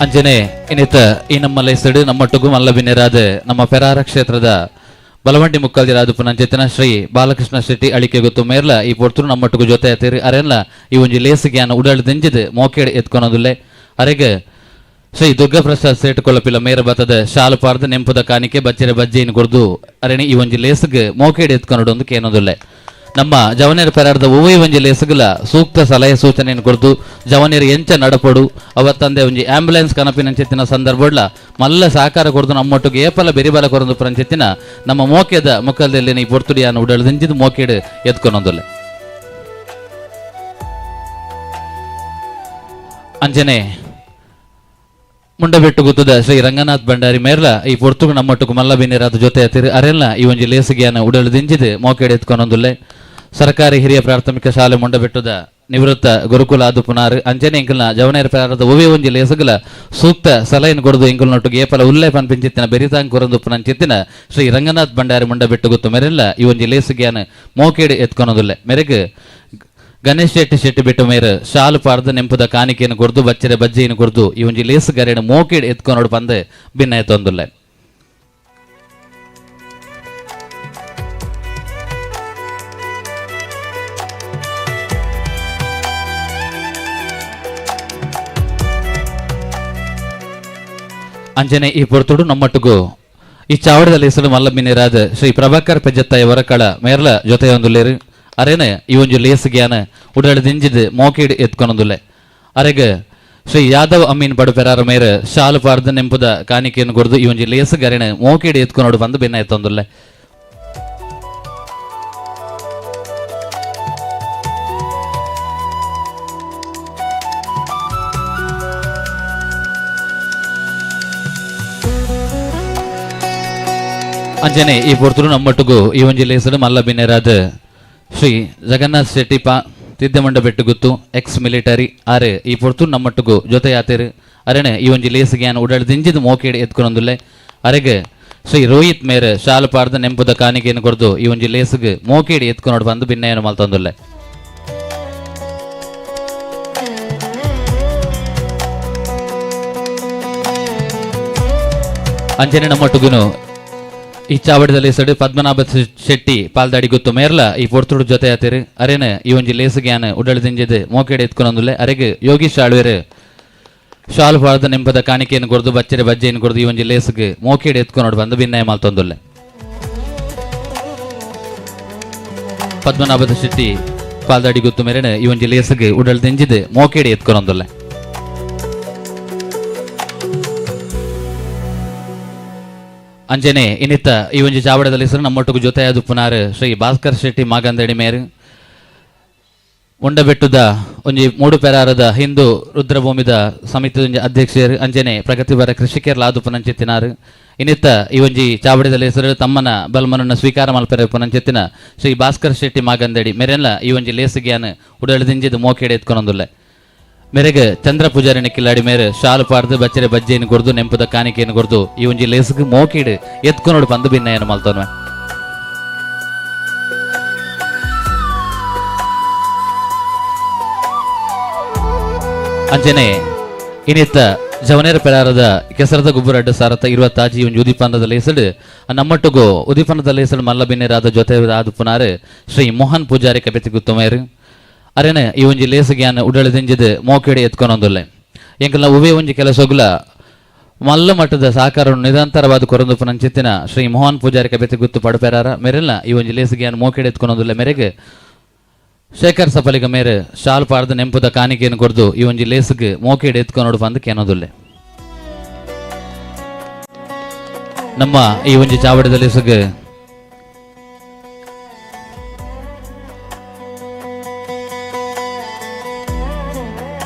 ಅಂಜನೆ ಇನ್ನಿತ ಈ ನಮ್ಮ ಲೇಸಡು ನಮ್ಮೊಟ್ಟಿಗೂ ಮಲ್ಲ ಬಿನ್ನೆರಾದ ನಮ್ಮ ಪೆರಾರ ಕ್ಷೇತ್ರದ ಬಲವಂಡಿ ಮುಕ್ಕಲ್ದಿರಾದ ಪುನಂಚೆತನ ಶ್ರೀ ಬಾಲಕೃಷ್ಣ ಶೆಟ್ಟಿ ಅಳಿಕೆ ಗೊತ್ತು ಮೇರ್ಲ ಈ ಪೊರ್ತರು ನಮ್ಮೊಟ್ಟಿಗೂ ಜೊತೆ ಆತಿರಿ ಅರೆಲ್ಲ ಈ ಒಂಜಿ ಲೇಸಿಗೆ ಉಡಾಳು ದಿಂಜಿದ್ ಮೋಕೆಡ್ ಎತ್ಕೊಳೋದುಲ್ಲೆ ಅರೆಗೆ ಶ್ರೀ ದುರ್ಗಾಪ್ರಸಾದ್ ಸೇಟ್ ಕೊಳಪಿಲ ಮೇರ ಬತ್ತದ ಶಾಲು ಪಾರ್ದು ನೆಂಪುದ ಕಾಣಿಕೆ ಬಚ್ಚರೆ ಬಜ್ಜಿಯನ್ನು ಕೊಡ್ದು ಅರಣಿ ಈ ಒಂಜಿ ಲೇಸಿಗೆ ಮೋಕೆಡ್ ಎತ್ಕೊಂಡು ಕೇನೋದುಲ್ಲೆ ನಮ್ಮ ಜವನೇರ ಪೆರಾರದ ಒವ್ವೈ ಒಂಜಿ ಲೇಸುಗಲ ಸೂಕ್ತ ಸಲಹೆ ಸೂಚನೆಯನ್ನು ಕೊಡ್ದು ಜವನೇರು ಎಂಚ ನಡಪಡು ಅವತ್ತಂದೆ ಒಂಜಿ ಆಂಬ್ಯುಲೆನ್ಸ್ ಕನಪಿನಂಚೆತ್ತಿನ ಸಂದರ್ಭಡ್ಲ ಮಲ್ಲ ಸಹಕಾರ ಕೊಡ್ದು ನಮ್ಮೊಟ್ಟಿಗೆ ಏಪಲ ಬೆರಿಬಲ ಕೊರಂದು ಪರಂಚೆತ್ತಿನ ನಮ್ಮ ಮೋಕೆದ ಮುಖದಲ್ಲಿ ಈ ಪೊರ್ತುಡಿಯನ್ನು ಉಡಳ್ದಿಂಜಿದ್ ಮೋಕೆಡ್ ಎತ್ಕೊಳೋದುಲ್ಲೆ ಅಂಜನೆ ಮುಂಡಬೆಟ್ಟು ಗುತ್ತದ ಶ್ರೀ ರಂಗನಾಥ್ ಭಂಡಾರಿ ಮೇರ್ಲ ಈ ಪೊರ್ತುಗು ನಮ್ಮೊಟ್ಟಿಗೂ ಮಲ್ಲ ಬಿನ್ನೇರಾದ ಜೊತೆ ಆತಿರಿ ಅರೆಲ್ಲ ಈ ಒಂಜಿ ಲೇಸಿಗೆಯನ್ನು ಉಡಳ್ದಿಂಜಿದ್ ಮೋಕೆಡ್ ಎತ್ಕೊಳೋದುಲ್ಲೆ ಸರ್ಕಾರಿ ಹಿರಿಯ ಪ್ರಾಥಮಿಕ ಶಾಲೆ ಮುಂಡಬೆಟ್ಟದ ನಿವೃತ್ತ ಗುರುಕುಲ ಆದು ಪುನಾರ್ ಅಂಜನೆ ಇಂಕಲ್ನ ಜವನೇರ ಪೆರಾರದ ಒವೇ ಒಂಜಿ ಲೇಸಗಲ ಸೂಕ್ತ ಸಲಹೆಯನ್ನು ಕೊಡದು ಇಂಕಲ್ನೊಟ್ಟಿಗೆ ಏಪಲ ಉಲ್ಲೆ ಪನ್ಪಿಂಚಿತ್ತಿನ ಬೆರಿತಾಂಗ್ ಕೊರಂದು ಪುನಂಚಿತ್ತಿನ ಶ್ರೀ ರಂಗನಾಥ್ ಭಂಡಾರಿ ಮುಂಡಬೆಟ್ಟು ಗುತ್ತು ಮೆರೆಲ್ಲ ಈ ಒಂಜಿ ಲೇಸಿಗೆಯನ್ನು ಮೋಕೆಡ್ ಎತ್ಕೊಳೋದುಲ್ಲೆ ಮೆರೆಗೆ ಗಣೇಶ್ ಶೆಟ್ಟಿ ಬಿಟ್ಟು ಮೇರೆ ಶಾಲು ಪಾರ್ದು ನೆಂಪುದ ಕಾಣಿಕೆಯನ್ನು ಕೊಡ್ದು ಬಚ್ಚರೆ ಬಜ್ಜಿಯನ್ನು ಕೊಡ್ದು ಈ ಒಂಜಿ ಲೇಸು ಗರೇನು ಮೋಕೆಡ್ ಎತ್ಕೊಂಡು ಬಂದು ಭಿನ್ನ ಎತ್ತೊಂದುಲ್ಲೆ ಅಂಜನೆ ಈ ಪೊರ್ತುಡು ನಮ್ಮೊಟ್ಟಿಗೂ ಈ ಚಾವಡದಲ್ಲಿ ಹೆಸರು ಮಲ್ಲ ಬಿನ್ನೇರಾದ ಶ್ರೀ ಪ್ರಭಾಕರ್ ಪೆಜ್ಜತ್ತಾಯ ವರಕಳ ಮೇರ್ಲ ಜೊತೆಯೊಂದುಲ್ಲೇರು ಅರೇನೆ ಈ ಒಂಜಿ ಲೇಸಿಗೆನ ಉಡಳ್ದಿಂಜಿದ್ ಮೋಕೆಡ್ ಎತ್ಕೊಳೋದುಲ್ಲೆ ಅರೆಗೆ ಶ್ರೀ ಯಾದವ್ ಅಮೀನ್ ಬಡು ಪೆರಾರ ಮೇರೆ ಶಾಲು ಪಾರ್ದು ನೆಂಪುದ ಕಾಣಿಕೆಯನ್ನು ಕೊಡ್ದು ಈ ಒಂಜಿ ಲೇಸು ಗರೇನೆ ಮೋಕೆಡ್ ಎತ್ಕೊಂಡು ಬಂದು ಭಿನ್ನ ಎತ್ತೊಂದುಲ್ಲೆ ಅಂಜನೆ ಈ ಪೊರ್ತರು ನಮ್ಮೊಟ್ಟಿಗೂ ಈ ಒಂಜಿ ಲೇಸಡು ಮಲ್ಲ ಬಿನ್ನೇರಾದ ಶ್ರೀ ಜಗನ್ನಾಥ್ ಶೆಟ್ಟಿ ತಿದ್ದಮಂಡ ಬೆಟ್ಟು ಗುತ್ತು ಎಕ್ಸ್ ಮಿಲಿಟರಿ ಆರೆ ಈ ಪೊರ್ತರು ನಮ್ಮೊಟ್ಟಿಗೂ ಜೊತೆ ಆತೇರು ಅರೆನೆ ಈ ಒಂಜಿ ಲೇಸಿಗೆ ಉಡಳ್ದಿಂಜಿದ್ ಮೋಕೆಡ್ ಎತ್ಕೊಳೋದುಲ್ಲೆ ಅರೆಗೆ ಶ್ರೀ ರೋಹಿತ್ ಮೇರೆ ಶಾಲು ಪಾರ್ದ ನೆಂಪುದ ಕಾಣಿಕೆಯನ್ನು ಕೊಡ್ದು ಈ ಒಂಜಿ ಲೇಸಿಗೆ ಮೋಕೆಡ್ ಎತ್ಕೊಂಡು ಬಂದು ಭಿನ್ನಯನ್ನು ಮಲ್ತೊಂದುಲ್ಲೆ ಅಂಜನೆ ನಮ್ಮೊಟ್ಟಿಗೂ ಈ ಚಾವಡದಲ್ಲಿ ಹೆಸರು ಪದ್ಮನಾಭ ಶೆಟ್ಟಿ ಪಾಲ್ದಾಡಿ ಗೊತ್ತು ಮೇರ್ಲ ಈ ಪೊರ್ತುಡು ಜೊತೆ ಆತಿರು ಅರೇನೆ ಈ ಒಂಜಿ ಲೇಸಿಗೆ ಉಡಳ್ದಿಂಜಿದ್ ಮೋಕೆಡ್ ಎತ್ಕೊಳೋದುಲ್ಲೆ ಅರೆಗೆ ಯೋಗೀಶ್ ಆಳ್ವೇರು ಶಾಲು ಪಾರ್ದ ನೆಂಪದ ಕಾಣಿಕೆಯನ್ನು ಕೊಡ್ದು ಬಚ್ಚರೆ ಬಜ್ಜಿಯನ್ನು ಕೊಡ್ದು ಈ ಒಂಜಿ ಲೇಸಿಗೆ ಮೋಕೆಡ್ ಎತ್ಕೊಂಡು ಬಂದು ಭಿನ್ನಯ ಮಲ್ತೊಂದುಲ್ಲೆ ಪದ್ಮನಾಭ ಶೆಟ್ಟಿ ಪಾಲ್ದಾಡಿ ಗೊತ್ತು ಮೇರೆನೆ ಈ ಒಂಜಿ ಲೇಸಿಗೆ ಉಡಳ್ದಿಂಜಿದ್ ಮೋಕೆಡ್ ಎತ್ಕೊಳೋದುಲ್ಲೆ ಅಂಜನೆ ಇನ್ನಿತ್ತ ಈ ಒಂಜಿ ಚಾವಡದಲ್ಲಿ ಹೆಸರು ನಮ್ಮೊಟ್ಟಿಗೂ ಜೊತೆಯಾದ ಪುನಾರ್ ಶ್ರೀ ಭಾಸ್ಕರ್ ಶೆಟ್ಟಿ ಮಾಗಂದಡಿ ಮೇರು ಉಂಡಬೆಟ್ಟುದ ಒಂಜಿ ಮೂಡು ಪೆರಾರದ ಹಿಂದೂ ರುದ್ರಭೂಮಿದ ಸಮಿತಿ ಅಧ್ಯಕ್ಷರು ಅಂಜನೆ ಪ್ರಗತಿಪರ ಕೃಷಿಕರ್ ಲಾದು ಪುನಂಚೆತ್ತಿನಾರು ಇನ್ನಿತ್ತ ಈ ಒಂಜಿ ಚಾವಡದಲ್ಲಿ ಹೆಸರು ತಮ್ಮನ ಬಲ್ಮನನ್ನ ಸ್ವೀಕಾರ ಮಲ್ಪೆರ ಪುನಂಚೆತ್ತಿನ ಶ್ರೀ ಭಾಸ್ಕರ್ ಶೆಟ್ಟಿ ಮಾಗಂದಡಿ ಮೇರೆಲ್ಲ ಈ ಒಂಜಿ ಲೇಸಿಗೆಯನ್ನು ಉಡಳ್ದಿಂಜಿದ್ ಮೋಕೆಡ್ ಎತ್ಕೊಳೋದುಲ್ಲೆ ಮೇರೆಗೆ ಚಂದ್ರ ಪೂಜಾರಿನ ಕಿಲ್ಲಾಡಿ ಮೇರೆ ಶಾಲು ಪಾರ್ದು ಬಚ್ಚರೆ ಬಜ್ಜಿಯನ್ನು ಕೊಡ್ದು ನೆಂಪುದ ಕಾಣಿಕೆಯನ್ನು ಕೊಡ್ದು ಈ ಒಂಜಿ ಲೇಸಿಗೆ ಮೋಕೆಡ್ ಎತ್ಕೊಂಡು ಬಂದು ಭಿನ್ನಯನ್ನು ಅಂಚನೆ ಇನ್ನಿತ್ತ ಜವನೇರ ಪೆರಾರದ ಕೆಸರದ ಗುಬ್ಬರಡ್ಡ ಸಾರತ 20 ಒಂಜಿ ಉದಿಪನ್ನದಲ್ಲಿ ಹೆಸರು ನಮ್ಮೊಟ್ಟಿಗೂ ಉದಿಪನ್ನದಲ್ಲಿ ಹೆಸರು ಮಲ್ಲ ಬಿನ್ನೆರಾದ ಜೊತೆ ಆದ ಪುನಾರು ಶ್ರೀ ಮೋಹನ್ ಪೂಜಾರಿ ಕಬೆತಿ ಗುತ್ತುಮೇರು ಅರೇನೆ ಈ ಒಂಜಿ ಲೇಸಗ್ಯಾನ ಉಡಳದಿಂಜಿದ ಮೋಕೆಡೆ ಎತ್ಕೊನೊಂದುಲ್ಲೆ ಎಂಕಲ್ನ ಉವೇ ಒಂಜಿ ಕೆಲಸೊಗ್ಲ ಮಲ್ಲ ಮಟ್ಟದ ಸಹಕಾರವನ್ನು ನಿರಂತರವಾದ ಕೊರಂದು ಪುನಂಚಿತ್ತಿನ ಶ್ರೀ ಮೋಹನ್ ಪೂಜಾರಿ ಕಬೆತಿ ಗುತ್ತು ಪಡಪೆರಾರ ಮೇರೆಲ್ಲ ಈ ಒಂಜಿ ಲೇಸಗ್ಯಾನ ಮೋಕೆಡೆ ಎತ್ಕೊನೊಂದುಲ್ಲೆ ಮೇರೆಗೆ ಶೇಖರ್ ಸಫಲಿಗ ಮೇರೆ ಶಾಲ್ ಪಾಡ್ದ ನೆಂಪುದ ಕಾಣಿಕೆಯನ್ನು ಕೊಡ್ದು ಈ ಒಂಜಿ ಲೇಸ್ಗೆ ಮೋಕೆಡ್ ಎತ್ಕೊಂಡು ಬಂದು ಕೇನೋದುಲ್ಲೆ ನಮ್ಮ ಈ ಒಂಜಿ ಚಾವಡದ ಲೇಸ್ಗೆ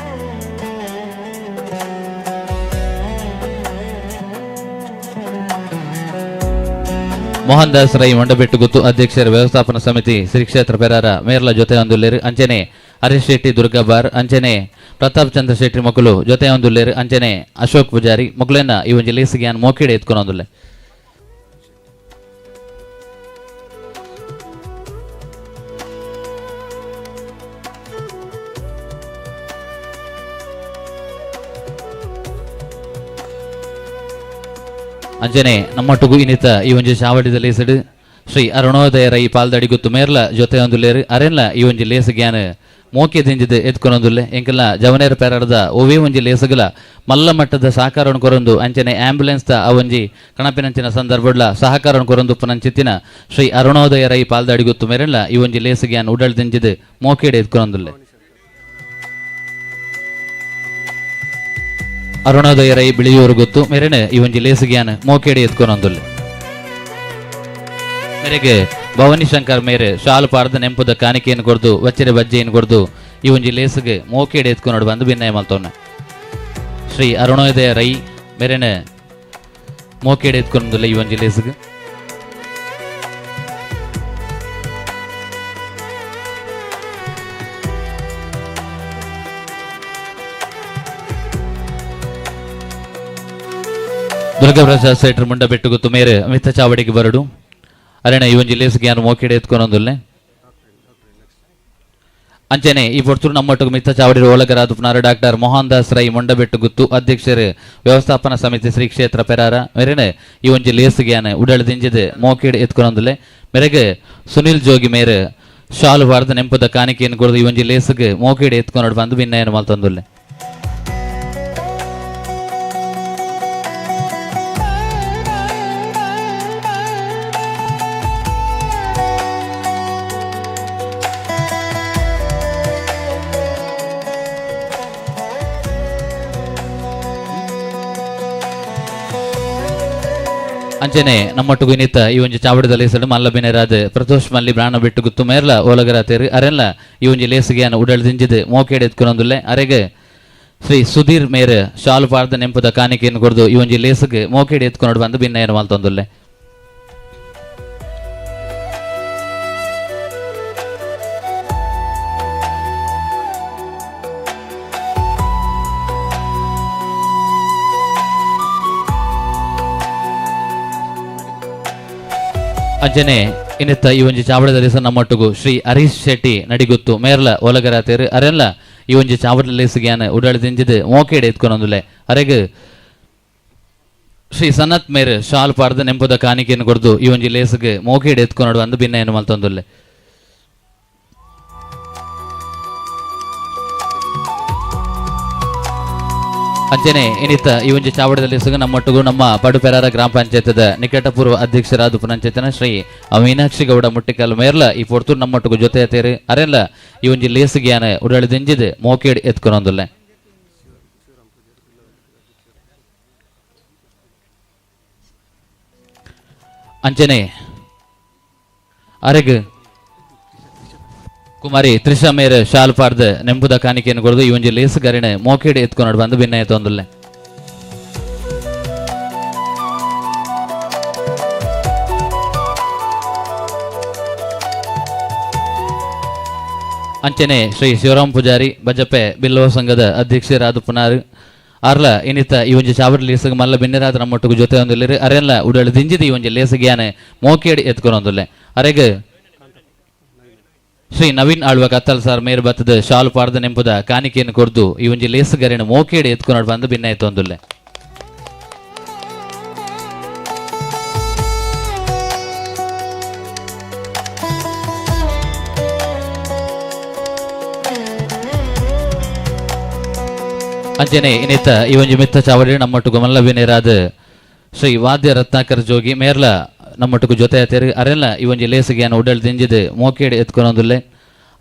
ಮೋಹನ್ ದಾಸ್ ರೈ ಮಂಡಬೆಟ್ಟು ಗುತ್ತು ಅಧ್ಯಕ್ಷರ ವ್ಯವಸ್ಥಾಪನಾ ಸಮಿತಿ ಶ್ರೀ ಕ್ಷೇತ್ರ ಪೆರಾರ ಮೇರ್ಲ ಜೊತೆ ಒಂದುಲ್ಲೇರು ಅಂಚನೆ ಹರೀಶ್ ಶೆಟ್ಟಿ ದುರ್ಗಾಬಾರ್ ಅಂಚನೆ ಪ್ರತಾಪ್ ಚಂದ್ರ ಶೆಟ್ಟಿ ಮಕ್ಕಳು ಜೊತೆ ಒಂದುಲ್ಲೇರು ಅಂಚನೆ ಅಶೋಕ್ ಪೂಜಾರಿ ಮಕ್ಕಳನ್ನ ಈ ಒಂದು ಲೇಸಿಗೆ ಮೋಕೆಡೆ ಎತ್ಕೊಂಡು ಒಂದುಲ್ಲೆ ಅಂಚನೆ ನಮ್ಮೊಟ್ಟಿಗೂ ಇನ್ನಿತ ಈ ಒಂಜಿ ಚಾವಡಿದ ಲೇಸಡು ಶ್ರೀ ಅರುಣೋದಯ ರೈ ಪಾಲ್ದಡಿ ಗುತ್ತು ಮೇರ್ಲ ಜೊತೆ ಒಂದುಲ್ಲೇರು ಅರೆನ್ಲ ಈ ಒಂಜಿ ಲೇಸ ಗ್ಯಾನ್ ಮೋಕೆ ದಿಂಜಿದ ಎತ್ಕೊನೊಂದುಲ್ಲೆ ಎಂಕಲ್ನ ಜವನೇರ ಪೆರಾರದ ಓವೇ ಒಂಜಿ ಲೇಸಗಲ ಮಲ್ಲ ಮಟ್ಟದ ಸಹಕಾರವನ್ನು ಕೊರೊಂದು ಅಂಚನೆ ಆಂಬ್ಯುಲೆನ್ಸ್ ದ ಆ ಒಂಜಿ ಕಣಪಿನಂಚಿನ ಸಂದರ್ಭಡ್ಲ ಸಹಕಾರವನ್ನು ಕೊರೊಂದು ಪುನಂಚಿತ್ತಿನ ಶ್ರೀ ಅರುಣೋದಯ ರೈ ಪಾಲ್ದಡಿ ಗುತ್ತು ಮೇರೆಲ್ಲ ಈ ಒಂಜಿ ಲೇಸ ಗ್ಯಾನ್ ಉಡಲ್ ದಿಂಜಿದ ಮೋಕೆಡೆ ಎತ್ಕೊನೊಂದುಲ್ಲೆ ಅರುಣೋದಯ ರೈ ಬಿಳಿಯೂರು ಗೊತ್ತು ಮೇರೆನೆ ಈ ಒಂಜಿ ಲೇಸಿಗ್ಯಾನ ಮೋಕೆಡೆ ಎತ್ಕೊನೊಂದುಲ್ಲೆ ಮೇರೆಗೆ ಭವಾನಿ ಶಂಕರ್ ಮೇರೆ ಶಾಲು ಪಾಡ್ದ ನೆಂಪುದ ಕಾಣಿಕೆಯನ್ನು ಕೊಡ್ದು ವಚ್ಚರೆ ಬಜ್ಜೆಯನ್ನು ಕೊಡ್ದು ಈ ಒಂಜಿ ಲೇಸಿಗೆ ಮೋಕೆಡೆ ಎತ್ಕೊಂಡು ಬಂದು ಭಿನ್ನಯ ಮಲ್ತವನ್ನ ಶ್ರೀ ಅರುಣೋದಯ ರೈ ಮೇರೆನೆ ಮೋಕೆಡೆ ಎತ್ಕೊಂಡುಲ್ಲ ಈ ಒಂಜಿ ಲೇಸಿಗೆ ದುರ್ಗಾಪ್ರಸಾದ್ ಸೇಟ್ರ್ ಮುಂಡ ಬೆಟ್ಟು ಗೊತ್ತು ಮೇರೆ ಮಿತ್ತ ಚಾವಡಿಗೆ ಬರಡು ಅರೆಣ ಈ ಒಂಜಿ ಲೇಸಿಗೆ ಯಾರು ಮೋಕೆಡೆ ಎತ್ಕೊನೊಂದುಲ್ಲೆ ಅಂಚನೆ ಈ ಪೊರ್ತೂರು ನಮ್ಮೊಟ್ಟಿಗೆ ಮಿತ್ತ ಚಾವಡಿ ಒಳಗರಾದ ಪುನರ್ ಡಾಕ್ಟರ್ ಮೋಹನ್ ದಾಸ್ ರೈ ಮೊಂಡಬೆಟ್ಟು ಗುತ್ತು ಅಧ್ಯಕ್ಷರು ವ್ಯವಸ್ಥಾಪನಾ ಸಮಿತಿ ಶ್ರೀ ಕ್ಷೇತ್ರ ಪೆರಾರ ಮೇರೆನೆ ಈ ಒಂಜಿ ಲೇಸಿಗೆ ಯಾನ ಉಡಳ ದಿಂಜಿದ ಮೋಕೆಡೆ ಎತ್ಕೊನೊಂದುಲ್ಲೆ ಮೇರೆಗೆ ಸುನಿಲ್ ಜೋಗಿ ಮೇರೆ ಶಾಲು ಬಾರ್ದ ನೆಂಪದ ಕಾಣಿಕೆಯನ್ನು ಕೊಡದು ಈ ಒಂಜಿ ಲೇಸಿಗೆ ಮೋಕೆಡೆ ಎತ್ಕೊಂಡು ಬಂದು ಭಿನ್ನಯನ ಮಲ್ತೊಂದುಲ್ಲೆ ಅಂಚನೆ ನಮ್ಮೊಟ್ಟಿಗೂ ಇನ್ನಿತ್ತ ಈ ಒಂಜಿ ಚಾವಡದ ಲೇಸಡು ಮಲ್ಲ ಬಿನೆರಾದ ಪ್ರತೋಷ್ ಮಲ್ಲಿ ಬ್ರಾಣ ಬಿಟ್ಟು ಗುತ್ತು ಮೇರ್ಲ ಓಲಗರ ತೇರು ಅರೆಲ್ಲ ಈ ಒಂಜಿ ಲೇಸಿಗೆ ಉಡಲ್ ದಿಂಜಿದ ಮೋಕೆಡೆ ಎತ್ಕೊನೊಂದುಲ್ಲೆ ಅರೆಗೆ ಶ್ರೀ ಸುಧೀರ್ ಮೇರೆ ಶಾಲು ಪಾಡ್ದ ನೆಂಪುದ ಕಾಣಿಕೆಯನ್ನು ಕೊಡ್ದು ಈ ಒಂಜಿ ಲೇಸಿಗೆ ಮೋಕೆಡೆ ಎತ್ಕೊಂಡು ಬಂದು ಭಿನ್ನಯನ ಮಲ್ತೊಂದುಲ್ಲೆ ಅಂಚನೆ ಇನ್ನಿತ್ತ ಈ ಒಂಜಿ ಚಾವಡದ ಲೇಸ ನಮ್ಮೊಟ್ಟಿಗೂ ಶ್ರೀ ಹರೀಶ್ ಶೆಟ್ಟಿ ನಡಿಗುತ್ತು ಮೇರ್ಲ ಒಲಗರ ತೇರು ಅರೆಲ್ಲ ಈ ಒಂಜಿ ಚಾವಡದ ಲೇಸಿಗ್ಯಾನ ಉಡಾಳ ದಿಂಜಿದ ಮೋಕೆಡೆ ಎತ್ಕೊನೊಂದುಲ್ಲೆ ಅರೆಗೆ ಶ್ರೀ ಸನತ್ ಮೇರ್ ಶಾಲ್ ಪಾಡ್ದ ನೆಂಪುದ ಕಾಣಿಕೆಯನ್ನು ಕೊಡ್ದು ಈ ಒಂಜಿ ಲೇಸಿಗೆ ಮೋಕೆಡೆ ಎತ್ಕೊಂಡು ಬಂದು ಭಿನ್ನಯನ ಮಲ್ತೊಂದುಲ್ಲೆ ಅಂಚನೆ ಇನ್ನಿತ್ತ ಈ ಒಂಜಿ ಚಾವಡದಲ್ಲಿ ಸುಗ ನಮ್ಮೊಟ್ಟಿಗೂ ನಮ್ಮ ಪಡುಪೆರಾರ ಗ್ರಾಮ ಪಂಚಾಯತದ ನಿಕಟಪೂರ್ವ ಅಧ್ಯಕ್ಷರಾದ ಪುನಂಚೇತನ ಶ್ರೀ ಮೀನಾಕ್ಷಿ ಗೌಡ ಮುಟ್ಟಿಕಲ್ ಮೇರ್ಲ ಈ ಪೊರ್ತೂರು ನಮ್ಮೊಟ್ಟಿಗೂ ಜೊತೆ ತೇರು ಅರೆಲ್ಲ ಈ ಒಂಜಿ ಲೇಸಿಗ್ಯಾನ ಉಡಾಳ ದಿಂಜಿದ ಮೋಕೆಡ್ ಎತ್ಕೊನೊಂದುಲ್ಲೆ ಅಂಚನೆ ಅರೆಗ್ ಕುಮಾರಿ ತ್ರಿಷಾ ಮೇರೆ ಶಾಲ್ ಪಾಡ್ದ ನೆಂಪುದ ಕಾಣಿಕೆಯನ್ನು ಕೊಡದು ಈ ಒಂಜಿ ಲೇಸುಗಾರಿನ ಮೋಕೆಡೆ ಎತ್ಕೊಂಡು ಬಂದು ಭಿನ್ನಯ ತೊಂದುಲ್ಲೆ ಅಂಚನೆ ಶ್ರೀ ಶಿವರಾಮ್ ಪೂಜಾರಿ ಬಜಪೆ ಬಿಲ್ಲವ ಸಂಘದ ಅಧ್ಯಕ್ಷರಾದ ಪುನಾರ್ ಆರ್ಲ ಇನ್ನಿತ್ತ ಈ ಒಂಜಿ ಚಾವಡಿ ಲೇಸಿಗೆ ಮಲ್ಲ ಬಿನ್ನೆರಾದ ನಮ್ಮೊಟ್ಟಿಗೂ ಜೊತೆ ಒಂದಿಲ್ಲ ಅರೆಲ್ಲ ಉಡಾಳ ದಿಂಜಿದ ಈ ಒಂಜಿ ಲೇಸಿಗ್ಯಾನೆ ಮೋಕೆಡೆ ಎತ್ಕೊನೊಂದುಲ್ಲೆ ಅರೆಗೆ ಶ್ರೀ ನವೀನ್ ಆಳ್ವ ಕತ್ತಲ್ ಸಾರ್ ಮೇರ್ ಬತ್ತದ ಶಾಲು ಪಾಡ್ದ ನೆಂಪುದ ಕಾಣಿಕೆಯನ್ನು ಕೊರ್ದು ಈ ಒಂಜಿ ಲೇಸುಗರಿನ ಮೋಕೇಡಿ ಎತ್ಕೊಂಡು ಬಂದು ಭಿನ್ನಾಯ್ತು ಒಂದುಲ್ಲೆ. ಅಂಚನೆ ಇನ್ನಿತ್ತ ಈ ಒಂಜಿ ಮಿತ್ತ ಚಾವಡಿ ನಮ್ಮೊಟ್ಟಿಗೂ ಮಲ್ಲವಿನೇರಾದ ಶ್ರೀ ವಾದ್ಯ ರತ್ನಾಕರ್ ಜೋಗಿ ಮೇರ್ಲ ನಮ್ಮೊಟ್ಟಿಗೂ ಜೊತೆ ಆತೇರಿ ಅರೆಲ್ಲ ಈ ಒಂಜಿ ಲೇಸಿಗೆಯನ್ನು ಉಡಲ್ ದಿಂಜಿದು ಮೋಕೇಡಿ ಎತ್ಕೊಂಡೊಂದುಲ್ಲೆ.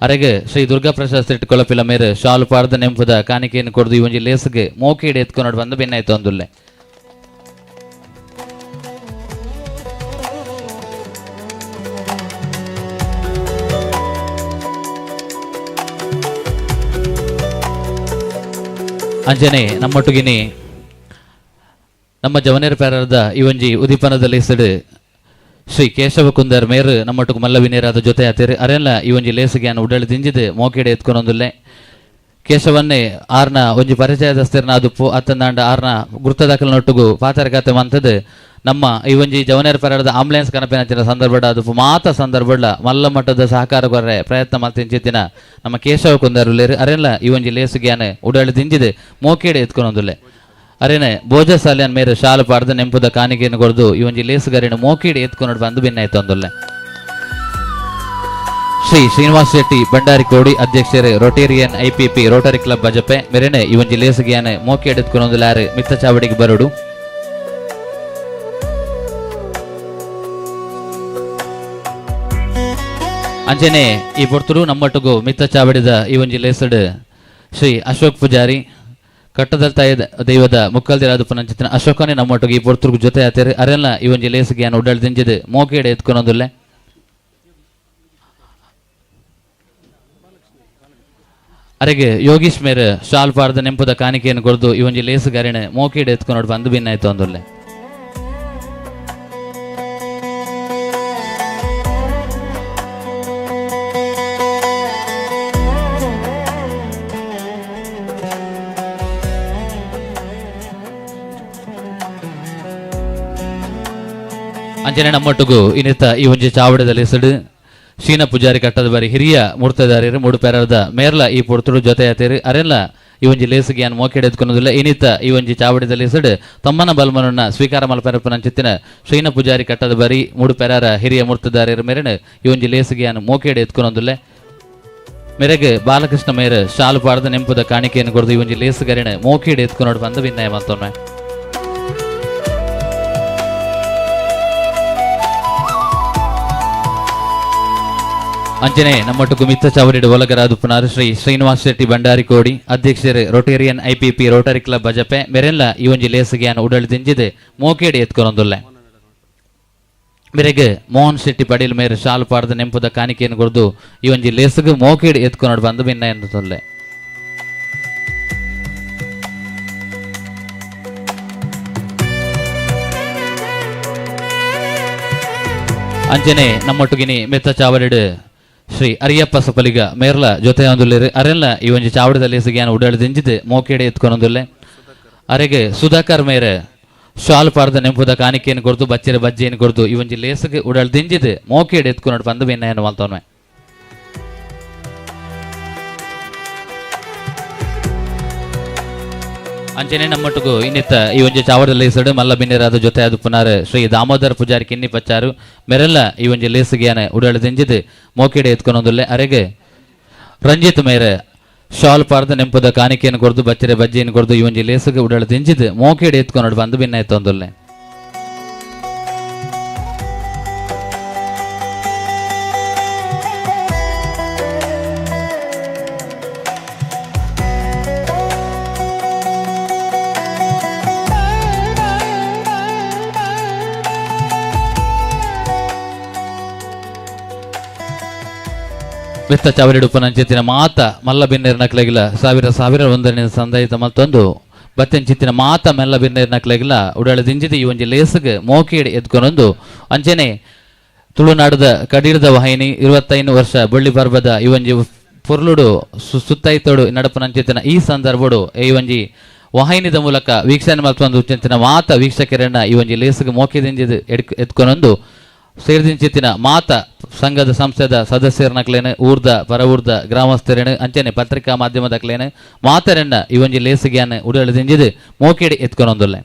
ಅರೆಗೆ ಶ್ರೀ ದುರ್ಗಾ ಪ್ರಸಾದ್ ಸಿಟ್ಟು ಕೊಳಪಿಲ ಮೇರೆ ಶಾಲು ಪಾಡ್ದ ನೆಂಪುದ ಕಾಣಿಕೆಯನ್ನು ಕೊಡ್ದು ಈ ಒಂಜಿ ಲೇಸಿಗೆ ಮೋಕೇಡಿ ಎತ್ಕೊಂಡು ಬಂದು ಭಿನ್ನಾಯ್ತು ಒಂದುಲ್ಲೆ. ಅಂಜನೆ ನಮ್ಮೊಟ್ಟಿಗಿನಿ ನಮ್ಮ ಜವನೇರ್ ಪ್ಯಾರದ ಈ ಒಂಜಿ ಉದೀಪನದಲ್ಲಿ ಸಿಡು ಶ್ರೀ ಕೇಶವ ಕುಂದರ್ ಮೇರು ನಮ್ಮೊಟ್ಟಿಗೆ ಮಲ್ಲವಿನೇರಾದ ಜೊತೆ ಆತೇರಿ ಅರೆಲ್ಲ ಈ ಒಂಜಿ ಲೇಸಿಗೆಯನ್ನು ಉಡಳಿ ದಿಂಜಿದು ಮೋಕೆಡೆ ಎತ್ಕೊಂಡೊಂದುಲ್ಲೆ. ಕೇಶವನ್ನೇ ಆರ್ನ ಒಂಜಿ ಪರಿಚಯದಸ್ತಿರ್ನ ಅದುಪ್ಪು ಅತ್ತಂದಾಂಡ ಆರ್ನ ಗುರ್ತದಾಕಲ್ನೊಟ್ಟಿಗೂ ಪಾತರಕತೆ ಮಂತದ್ದು ನಮ್ಮ ಈ ಒಂಜಿ ಜವನೇರ್ ಪ್ಯಾರದ ಆಂಬುಲೆನ್ಸ್ ಕನಪಿನ ಸಂದರ್ಭ ಅದುಪ್ಪು ಮಾತ ಸಂದರ್ಭ ಮಲ್ಲ ಮಟ್ಟದ ಸಹಕಾರ ಕೊರ್ರೆ ಪ್ರಯತ್ನ ಮಲ್ತಿಂಚಿತ್ತಿನ ನಮ್ಮ ಕೇಶವ ಕುಂದರ್ ಅರೆಲ್ಲ ಈ ಒಂಜಿ ಲೇಸಿಗೆಯನ್ನು ಉಡಳಿ ದಿಂಜಿದು ಮೋಕೆಡೆ ಎತ್ಕೊಂಡೊಂದುಲ್ಲೆ. ಅರೇನೆ ಭೋಜ ಸಾಲಿಯನ್ ಮೇರೆ ಶಾಲು ಪಾಡ್ದು ನೆಂಪುದ ಕಾಣಿಕೆಯನ್ನು ಕೊಡ್ದು ಈ ಒಂಜಿ ಲೇಸುಗಾರಿನ ಮೋಕಿಡಿ ಎತ್ಕೊಂಡು ಬಂದು ಭಿನ್ನಾಯ್ತು ಒಂದುಲ್ಲೆ. ಶ್ರೀ ಶ್ರೀನಿವಾಸ್ ಶೆಟ್ಟಿ ಭಂಡಾರಿ ಕೋಡಿ ಅಧ್ಯಕ್ಷರೇ Rotarian IPP rotary club Bajpe ಮೇರೆನೆ ಈ ಒಂಜಿ ಲೇಸುಗೆಯನ್ನು ಮೋಕೆಡಿ ಎತ್ಕೊಂಡೊಂದುಲ್ಲಾರು ಮಿತ್ತ ಚಾವಡಿಗೆ ಬರೋಡು. ಅಂಚನೆ ಈ ಪೊರ್ತರು ನಮ್ಮೊಟ್ಟಿಗೂ ಮಿತ್ತ ಚಾವಡಿದ ಈ ಒಂಜಿ ಲೇಸಡ್ ಶ್ರೀ ಅಶೋಕ್ ಪೂಜಾರಿ ಕಟ್ಟದಲ್ ತಾಯಿ ದೈವದ ಮುಕ್ಕಲ್ದಿರಾದ ಪುನಂಚಿತ್ತಿನ ಅಶೋಕನೇ ನಮ್ಮೊಟ್ಟಿಗೆ ಈ ಪೊರ್ತುರ್ಗು ಜೊತೆ ಆತೇರಿ ಅರೆಲ್ಲ ಈ ಒಂಜಿ ಲೇಸಿಗೆಯನ್ನು ಉಡಲ್ ದಿಂಜಿದು ಮೋಕೆಡೆ ಎತ್ಕೊಂಡೊಂದುಲ್ಲೆ. ಅರೆಗೆ ಯೋಗೀಶ್ ಮೇರೆ ಶಾಲ್ ಪಾಡ್ದ ನೆಂಪುದ ಕಾಣಿಕೆಯನ್ನು ಕೊಡ್ದು ಈ ಒಂಜಿ ಲೇಸುಗಾರಿನ ಮೋಕೆಡೆ ಎತ್ಕೊಂಡು ಬಂದು ಭಿನ್ನಾಯ್ತು ಒಂದುಲ್ಲೆ. ಅಂಜನೆ ನಮ್ಮೊಟ್ಟಿಗೂ ಇನ್ನಿತ್ತ ಈ ಒಂಜಿ ಚಾವಡದಲ್ಲಿ ಸಿಡು ಶೀನ ಪೂಜಾರಿ ಕಟ್ಟದ ಬಾರಿ ಹಿರಿಯ ಮೂರ್ತದಾರಿಯರು ಮೂಡು ಪೇರದ ಮೇರ್ಲ ಈ ಪೊರ್ತುಡು ಜೊತೆ ಆತೇರಿ ಅರೆಲ್ಲ ಈ ಒಂಜಿ ಲೇಸಿಗೆಯನ್ನು ಮೋಕೆಡೆ ಎತ್ಕೊಂಡೋದಿಲ್ಲ. ಇನ್ನಿತ್ತ ಈ ಒಂಜಿ ಚಾವಡದಲ್ಲಿ ಸಿಡು ತಮ್ಮನ ಬಲ್ಮನನ್ನ ಸ್ವೀಕಾರ ಮಲ್ಪರಪ್ಪನಂಚಿತ್ತಿನ ಶ್ರೀನ ಪೂಜಾರಿ ಕಟ್ಟದ ಬಾರಿ ಮೂಡು ಪೇರರ ಹಿರಿಯ ಮೂರ್ತದಾರಿಯರ ಮೇರೆನ ಈ ಒಂಜಿ ಲೇಸಿಗೆಯನ್ನು ಮೋಕೆಡೆ ಎತ್ಕೊಂಡೋದಿಲ್ಲ. ಮೇರೆಗೆ ಬಾಲಕೃಷ್ಣ ಮೇರೆ ಶಾಲು ಪಾಡ್ದ ನೆಂಪುದ ಕಾಣಿಕೆಯನ್ನು ಕೊಡ್ದು ಈ ಒಂಜಿ ಲೇಸುಗಾರಿನ ಮೋಕೆಡೆ ಎತ್ಕೊಂಡು ಬಂದು ಭಿನ್ನಾಯ ಮತ್ತೊಮ್ಮೆ. ಅಂಚನೆ ನಮ್ಮೊಟ್ಟಿಗೂ ಮಿತ್ತ ಚಾವಡಿಡು ಒಲಗರಾದ ಪುನರ್ ಶ್ರೀ ಶ್ರೀನಿವಾಸ್ ಶೆಟ್ಟಿ ಭಂಡಾರಿ ಕೋಡಿ ಅಧ್ಯಕ್ಷರು Rotarian IPP rotary club Bajpe ಮೇರೆಲ್ಲ ಈ ಒಂಜಿ ಲೇಸಿಗೆಯನ್ನು ಉಡಳಿ ದಿಂಜಿದು ಮೋಕೆಡಿ ಎತ್ಕೊಂಡೊಂದುಲ್ಲೆ. ಮೇರೆಗೆ ಮೋಹನ್ ಶೆಟ್ಟಿ ಪಡೀಲ್ ಮೇರೆ ಶಾಲು ಪಾಡ್ದ ನೆಂಪುದ ಕಾಣಿಕೆಯನ್ನು ಕೊಡ್ದು ಈ ಒಂಜಿ ಲೇಸಿಗೆ ಮೋಕೆಡಿ ಎತ್ಕೊಂಡು ಬಂದು ಭಿನ್ನ ಎನ್ನುತ್ತೊಲ್ಲೆ. ಅಂಚನೆ ನಮ್ಮೊಟ್ಟಿಗಿನಿ ಮೆತ್ತ ಚಾವಡಿಡು ಶ್ರೀ ಅರಿಯಪ್ಪ ಸಪಲಿಗ ಮೇರ್ಲ ಜೊತೆ ಒಂದುಲ್ಲೇರು ಅರೆಲ್ಲ ಈ ಒಂಜಿ ಚಾವಡದಲ್ಲಿ ಸಿಗಿಯನ್ನು ಉಡಾಳಿ ದಿಂಜಿದು ಮೋಕೆಡೆ ಎತ್ಕೊಂಡೊಂದುಲ್ಲೆ. ಅರೆಗೆ ಸುಧಾಕರ್ ಮೇರೆ ಶಾಲು ಪಾಡ್ದ ನೆಂಪುದ ಕಾಣಿಕೆಯನ್ನು ಕೊಡ್ದು ಬಚ್ಚರ ಬಜ್ಜಿಯನ್ನು ಕೊಡ್ದು ಈ ಒಂಜಿ ಲೇಸಿಗೆ ಉಡಾಳಿ ದಿಂಜಿದು ಮೋಕೆಡೆ ಎತ್ಕೊಂಡು ಬಂದು ಭಿನ್ನ ಮಲ್ತವನ್ವೆ. ಅಂಚನೆ ನಮ್ಮೊಟ್ಟಿಗೂ ಇನ್ನಿತ್ತ ಈ ಒಂಜಿ ಚಾವಡದಲ್ಲಿ ಸಡು ಮಲ್ಲ ಬಿನ್ನಿರಾದ ಜೊತೆ ಅದು ಪುನರ್ ಶ್ರೀ ದಾಮೋದರ್ ಪೂಜಾರಿ ಕಿನ್ನಿ ಪಚ್ಚಾರು ಮೇರೆಲ್ಲ ಈ ಒಂಜಿ ಲೇಸಿಗೆಯನ್ನು ಉಡಾಳಿ ದಿಂಜಿದು ಮೋಕೆಡೆ ಎತ್ಕೊಂಡೊಂದುಲ್ಲೆ. ಅರೆಗೆ ರಂಜಿತ್ ಮೇರೆ ಶಾಲ್ ಪಾಡ್ದ ನೆಂಪುದ ಕಾಣಿಕೆಯನ್ನು ಕೊಡ್ದು ಬಚ್ಚರೆ ಬಜ್ಜಿಯನ್ನು ಕೊಡ್ದು ಈ ಒಂಜಿ ಲೇಸಿಗೆ ಉಡಾಳಿ ದಿಂಜಿದು ಮೋಕೆಡೆ ಎತ್ಕೊಂಡು ಬಂದು ಭಿನ್ನ ಎತ್ತೊಂದುಲ್ಲೆ. ಮಿತ್ತ ಚಾವಡಿಡು ಉಪನಂಚಿತ್ತಿನ ಮಾತ ಮಲ್ಲ ಬಿನ್ನೇರ್ ನಕ್ಲೆಗಿಲ ಸಾವಿರ ಒಂದನೇ ಸಂದಾಯಿತ ಮತ್ತೊಂದು ಬತ್ತೆನ್ ಚಿತ್ತಿನ ಮಾತ ಮೆಲ್ಲ ಬಿನ್ನೇರ್ ನಕ್ಲೆಗಿಲ ಉಡಾಳಿ ದಿಂಜಿದು ಈ ಒಂಜಿ ಲೇಸಿಗೆ ಮೋಕೆಡಿ ಎತ್ಕೊಂಡೊಂದು ಅಂಚನೆ ತುಳುನಾಡದ ಕಡೀರದ ವಾಹಿನಿ 25 ವರ್ಷ ಬಳ್ಳಿ ಪರ್ಬದ ಈ ಒಂಜಿ ಪುರ್ಲುಡು ಸುತ್ತೈತೋಡು ನಡಪನಂಚಿತ್ತಿನ ಈ ಸಂದರ್ಭಡು ಈ ಒಂಜಿ ವಾಹಿನಿದ ಮೂಲಕ ವೀಕ್ಷಣೆ ಮಲ್ಪೊಂದು ಚಿಂತಿನ ಮಾತ ವೀಕ್ಷಕರನ್ನ ಈ ಒಂಜಿ ಲೇಸಿಗೆ ಮೋಕೆ ದಿಂಜಿದು ಎತ್ಕೊಂಡೊಂದು ಸೇರಿದಿಂಚಿತ್ತಿನ ಮಾತ ಸಂಘದ ಸಂಸ್ಥೆದ ಸದಸ್ಯರನಕ್ಲೇನು ಊರ್ದ ಪರ ಊರ್ದ ಗ್ರಾಮಸ್ಥರೇನು ಅಂಚನೆ ಪತ್ರಿಕಾ ಮಾಧ್ಯಮದಕ್ಲೇನು ಮಾತರನ್ನ ಇವೊಂಜಿ ಲೇಸಿಗೆಯನ್ನು ಉಡಳಿದಿಂಜಿದು ಮೋಕೆಡಿ ಎತ್ಕೊನೊಂದುಲ್ಲೆ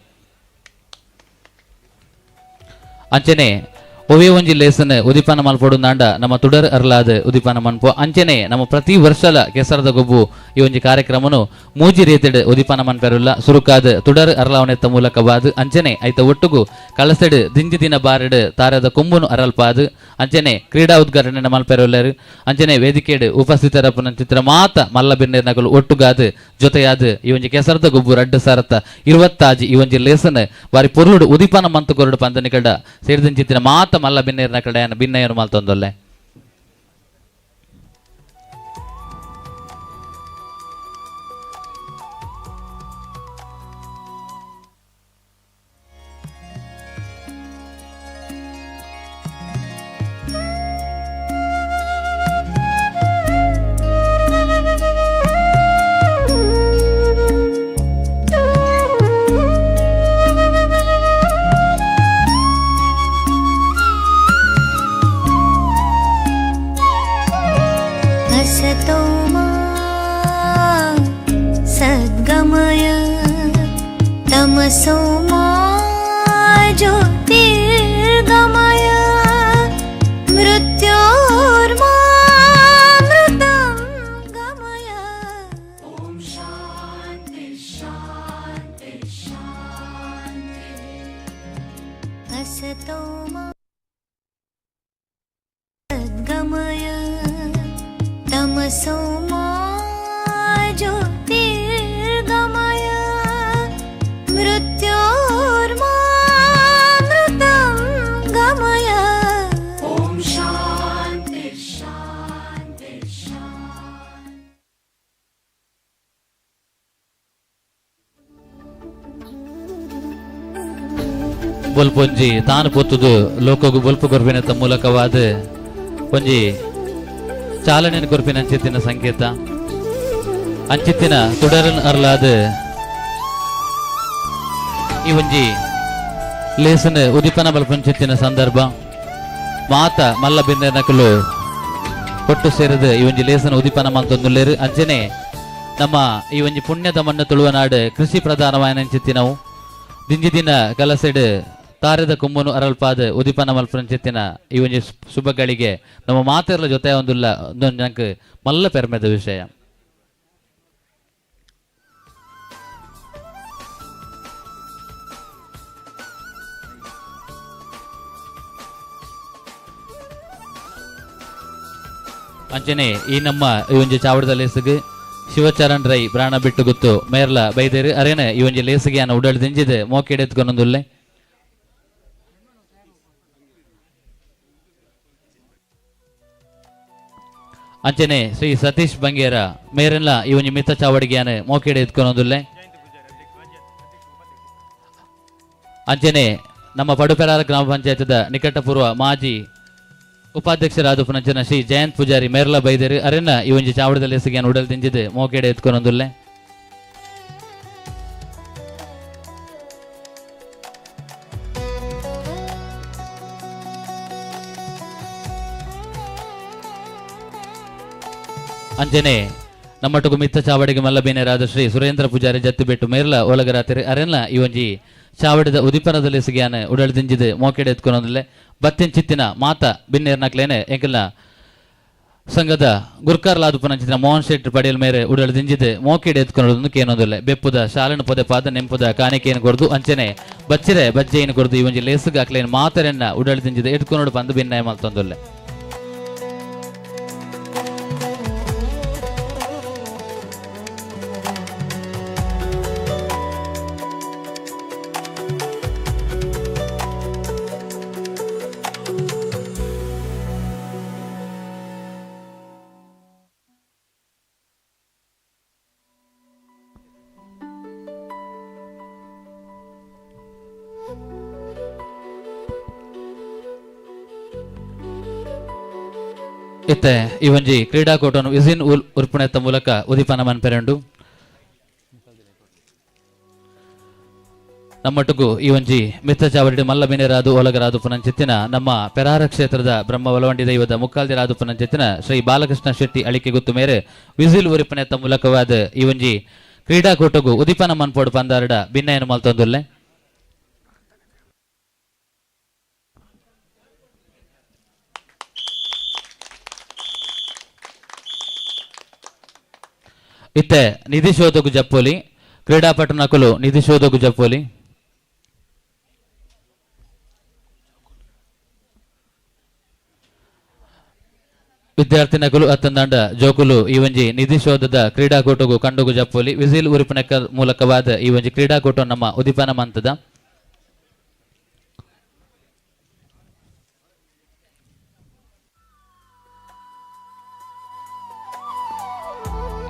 ಅಂಚನೆ ಒವೆ ಒಂಜಿ ಲೇಸನ್ ಉದಿಪಾನ ಮಲ್ಪೊಡು ನಾಂಡ ನಮ್ಮ ತುಡರ್ ಅರ್ಲಾದ ಉದಿಪಾನ ಮನ್ಪು ಅಂಚನೆ ನಮ್ಮ ಪ್ರತಿ ವರ್ಷಲ ಕೆಸರದ ಗೊಬ್ಬು ಈ ಒಂಜಿ ಕಾರ್ಯಕ್ರಮನು ಮೂಜಿ ರೀತಿಡ್ ಉದಿಪಾನ ಮನ್ಪೆರುಲ್ಲ ಸುರುಕಾದ ತುಡರ್ ಅರ್ಲಾವನೆತ್ತ ಮೂಲಕವಾದ ಅಂಚನೆ ಐತ ಒಟ್ಟುಗು ಕಳಸಡ್ ದಿಂಜಿ ದಿನ ಬಾರಡ್ ತಾರದ ಕೊಂಬುನು ಅರಲ್ಪಾದ ಅಂಚನೆ ಕ್ರೀಡಾ ಉದ್ಘಾಟನೆ ಮಲ್ಪೆರುಲ್ಲರು ಅಂಚನೆ ವೇದಿಕೆಡ್ ಉಪಸ್ಥಿತರಪ್ಪನ ಚಿತ್ರ ಮಾತ ಮಲ್ಲ ಬಿನ್ನೆರ್ನಗಳು ಒಟ್ಟುಗಾದ ಜೊತೆಯಾದ ಈ ಒಂಜಿ ಕೆಸರದ ಗೊಬ್ಬು ರಡ್ಡು ಸಾರತ್ತ 20 ಈ ಒಂಜಿ ಲೇಸನ್ ಬಾರಿ ಪೊರ್ಲುಡು ಉದಿಪಾನ ಮಂತು ಕೊರಡು ಪಂದನಿಕಡ ಸೇರಿದಿಂಚಿತ್ತಿನ ಮಾತ ಮಲ್ಲ ಬಿನ್ನೇರ್ನ ಕಡೆ ಭಿನ್ನಯನ್ನು ಮಲ್ತೊಂದೊಲ್ಲೆ सद्गमय तमसो मा ज्योतिर्गमय मृत्योर्मामृतं गमय ॐ शान्ति शान्ति शान्ति असतो मा सद्गमय तमसो मा ज्योतिर्गमय मृत्योर्मामृतं गमय ॐ शान्ति शान्ति शान्ति ಬೊಲ್ಪೊಂಜಿ ತಾನು ಪೊತ್ತುದು ಲೋಕಗು ಬೊಲ್ಪು ಕೊರ್ಪಿನತ್ತ ಮೂಲಕವಾದ ಒಂಜಿ ಚಾಲನೆಯನ್ನು ಕೊರ್ಪಿನ ಅಂಚಿತ್ತಿನ ಸಂಕೇತ ಅಂಚಿತ್ತಿನ ತುಡರನ್ ಅರ್ಲಾದ ಈ ಒಂಜಿ ಲೇಸನ್ ಉದಿಪನ ಬಲ್ಪಂಚಿತ್ತಿನ ಸಂದರ್ಭ ಮಾತ ಮಲ್ಲ ಬಿನ್ನೆರ್ನಕಲು ಒಟ್ಟು ಸೇರಿದ ಈ ಒಂಜಿ ಲೇಸನ್ ಉದಿಪನ ಮಂತೊಂದುಲ್ಲೇರು ಅಂಚನೆ ನಮ್ಮ ಈ ಒಂಜಿ ಪುಣ್ಯದ ಮಣ್ಣು ತುಳುವನಾಡು ಕೃಷಿ ಪ್ರಧಾನವಾದ ಅಂಚಿತ್ತಿನವು ದಿಂಜಿ ದಿನ ಕಲಸೆಡ್ ತಾರದ ಕುಂಬನು ಅರಲ್ಪಾದ ಉದಿಪನ ಮಲ್ಪಂಚಿತ್ತಿನ ಈ ಒಂಜಿ ಶುಭಗಳಿಗೆ ನಮ್ಮ ಮಾತೆರ್ಲ ಜೊತೆ ಒಂದುಲ್ಲ ಒಂದೊಂದು ಜನಕ್ಕೆ ಮಲ್ಲ ಪೆರ್ಮೆದ ವಿಷಯ ಅಂಚನೆ ಈ ನಮ್ಮ ಈ ಒಂಜಿ ಚಾವಡದ ಲೇಸಿಗೆ ಶಿವಚರಣ್ ರೈ ಪ್ರಾಣ ಬಿಟ್ಟು ಗೊತ್ತು ಮೇರ್ಲ ಬೈದೇರು ಅರೇನ ಈ ಒಂಜಿ ಲೇಸಿಗೆ ಅನ್ನ ಉಡಾಳಿ ದಿಂಜಿದೆ ಮೋಕೆಡೆ ಎತ್ಕೊಂಡೊಂದುಲ್ಲೆ ಅಂಚನೆ ಶ್ರೀ ಸತೀಶ್ ಬಂಗೇರ ಮೇರೆಲ್ಲ ಈ ಒಂಜಿ ಮಿತ್ತ ಚಾವಡಿಗೆಯನ್ನು ಮೋಕೆಡೆ ಎತ್ಕೊಂಡೊಂದುಲ್ಲೆ ಅಂಚನೆ ನಮ್ಮ ಪಡುಪೆರಾರ ಗ್ರಾಮ ಪಂಚಾಯತದ ನಿಕಟಪೂರ್ವ ಮಾಜಿ ಉಪಾಧ್ಯಕ್ಷರಾದ ಪುನಂಚನ ಶ್ರೀ ಜಯಂತ್ ಪೂಜಾರಿ ಮೇರ್ಲ ಬೈದೇರು ಅರೆನ್ನ ಈ ಒಂಜಿ ಚಾವಡದಲ್ಲಿ ಎಸಗಿಯನ್ನು ಉಡಲ್ ದಿಂಜಿದೆ ಮೋಕೆಡೆ ಎತ್ಕೊಂಡೊಂದುಲ್ಲೆ ಅಂಚನೆ ನಮ್ಮಟುಗು ಮಿತ್ತ ಚಾವಡಿಗೆ ಮಲ್ಲಬೇನೆರಾದ ಶ್ರೀ ಸುರೇಂದ್ರ ಪೂಜಾರಿ ಜತ್ತಿಬೆಟ್ಟು ಮೇರ್ಲ ಒಳಗರಾತಿರಿ ಅರೆನ್ನ ಈ ಒಂಜಿ ಚಾವಡಿದ ಉದಿಪನದಲ್ಲಿ ಸಿಗಿಯಾನ ಉಡಲ್ ದಿಂಜಿದೆ ಮೋಕೆಡೆ ಎತ್ಕೊಂಡೊಂದಿಲ್ಲೆ ಬತ್ತಿನ ಚಿತ್ತಿನ ಮಾತ ಬಿನ್ನೇರ್ನಕ್ಲೇನೆ ಎಂಕಲ್ನ ಸಂಘದ ಗುರ್ಕಾರ್ಲಾದು ಪುನಂಚಿನ ಮೋಹನ್ ಶೆಟ್ಟಿ ಪಡೆಯಲ್ ಮೇರೆ ಉಡಲ್ ದಿಂಜಿದೆ ಮೋಕೆಡೆ ಎತ್ಕೊಂಡೊಂದು ಕೇನೊಂದಿಲ್ಲೆ ಬೆಪ್ಪುದ ಶಾಲನ ಪೊದೆ ಪಾದ ನೆಂಪುದ ಕಾಣಿಕೆಯನ್ನು ಕೊಡ್ದು ಅಂಚನೆ ಬಚ್ಚಿರೆ ಬಜ್ಜೆಯನ್ನು ಕೊಡ್ದು ಈ ಒಂಜಿ ಲೇಸುಗ ಅಕ್ಲೇನ್ ಮಾತರೆನ್ನ ಉಡಲ್ ದಿಂಜಿದೆ ಎತ್ಕೊಂಡು ಬಂದು ಭಿನ್ನಾಯ ಮಲ್ತೊಂದುಲ್ಲೆ ಇತ್ತೆ ಈ ಒಂಜಿ ಕ್ರೀಡಾಕೂಟವನ್ನು ವಿಸಿನ್ ಉಲ್ ಉರ್ಪಣೆತ್ತ ಮೂಲಕ ಉದಿಪನ ಮನ್ಪೆರಂಡು ನಮ್ಮೊಟ್ಟಿಗೂ ಈ ಒಂಜಿ ಮಿತ್ತ ಚಾವಡಿ ಮಲ್ಲ ಬಿನೆರಾದು ಒಲಗರಾದು ಪುನಂಚಿತ್ತಿನ ನಮ್ಮ ಪೆರಾರ ಕ್ಷೇತ್ರದ ಬ್ರಹ್ಮ ಒಲವಂಡಿ ದೈವದ ಮುಕ್ಕಾಲ್ದಿರಾದು ಪುನಂಚಿತ್ತಿನ ಶ್ರೀ ಬಾಲಕೃಷ್ಣ ಶೆಟ್ಟಿ ಅಳಿಕೆ ಗುತ್ತು ಮೇರೆ ವಿಸಿಲ್ ಉರಿಪನೆತ್ತ ಮೂಲಕವಾದ ಈ ಒಂಜಿ ಕ್ರೀಡಾಕೂಟಗೂ ಉದಿಪನ ಮನ್ಪೋಡು ಪಂದಾರಡ ಭಿನ್ನಯನ್ನು ಮಲ್ತೊಂದುಲ್ಲೆ ಇತ್ತೆ ನಿಧಿ ಶೋಧಕು ಜಪ್ಪೋಲಿ ಕ್ರೀಡಾಪಟು ನಕಲು ನಿಧಿ ಶೋಧಕು ಜಪ್ಪೋಲಿ ವಿದ್ಯಾರ್ಥಿ ನಕಲು ಅತ್ತಂದಾಂಡ ಜೋಕುಲು ಈ ಒಂಜಿ ನಿಧಿ ಶೋಧದ ಕ್ರೀಡಾಕೂಟಗೂ ಕಂಡುಗು ಜಪ್ಪೋಲಿ ವಿಸಿಲ್ ಉರಿಪನಕ ಮೂಲಕವಾದ ಈ ಒಂಜಿ ಕ್ರೀಡಾಕೂಟ ನಮ್ಮ ಉದಿಪನ ಮಂತದ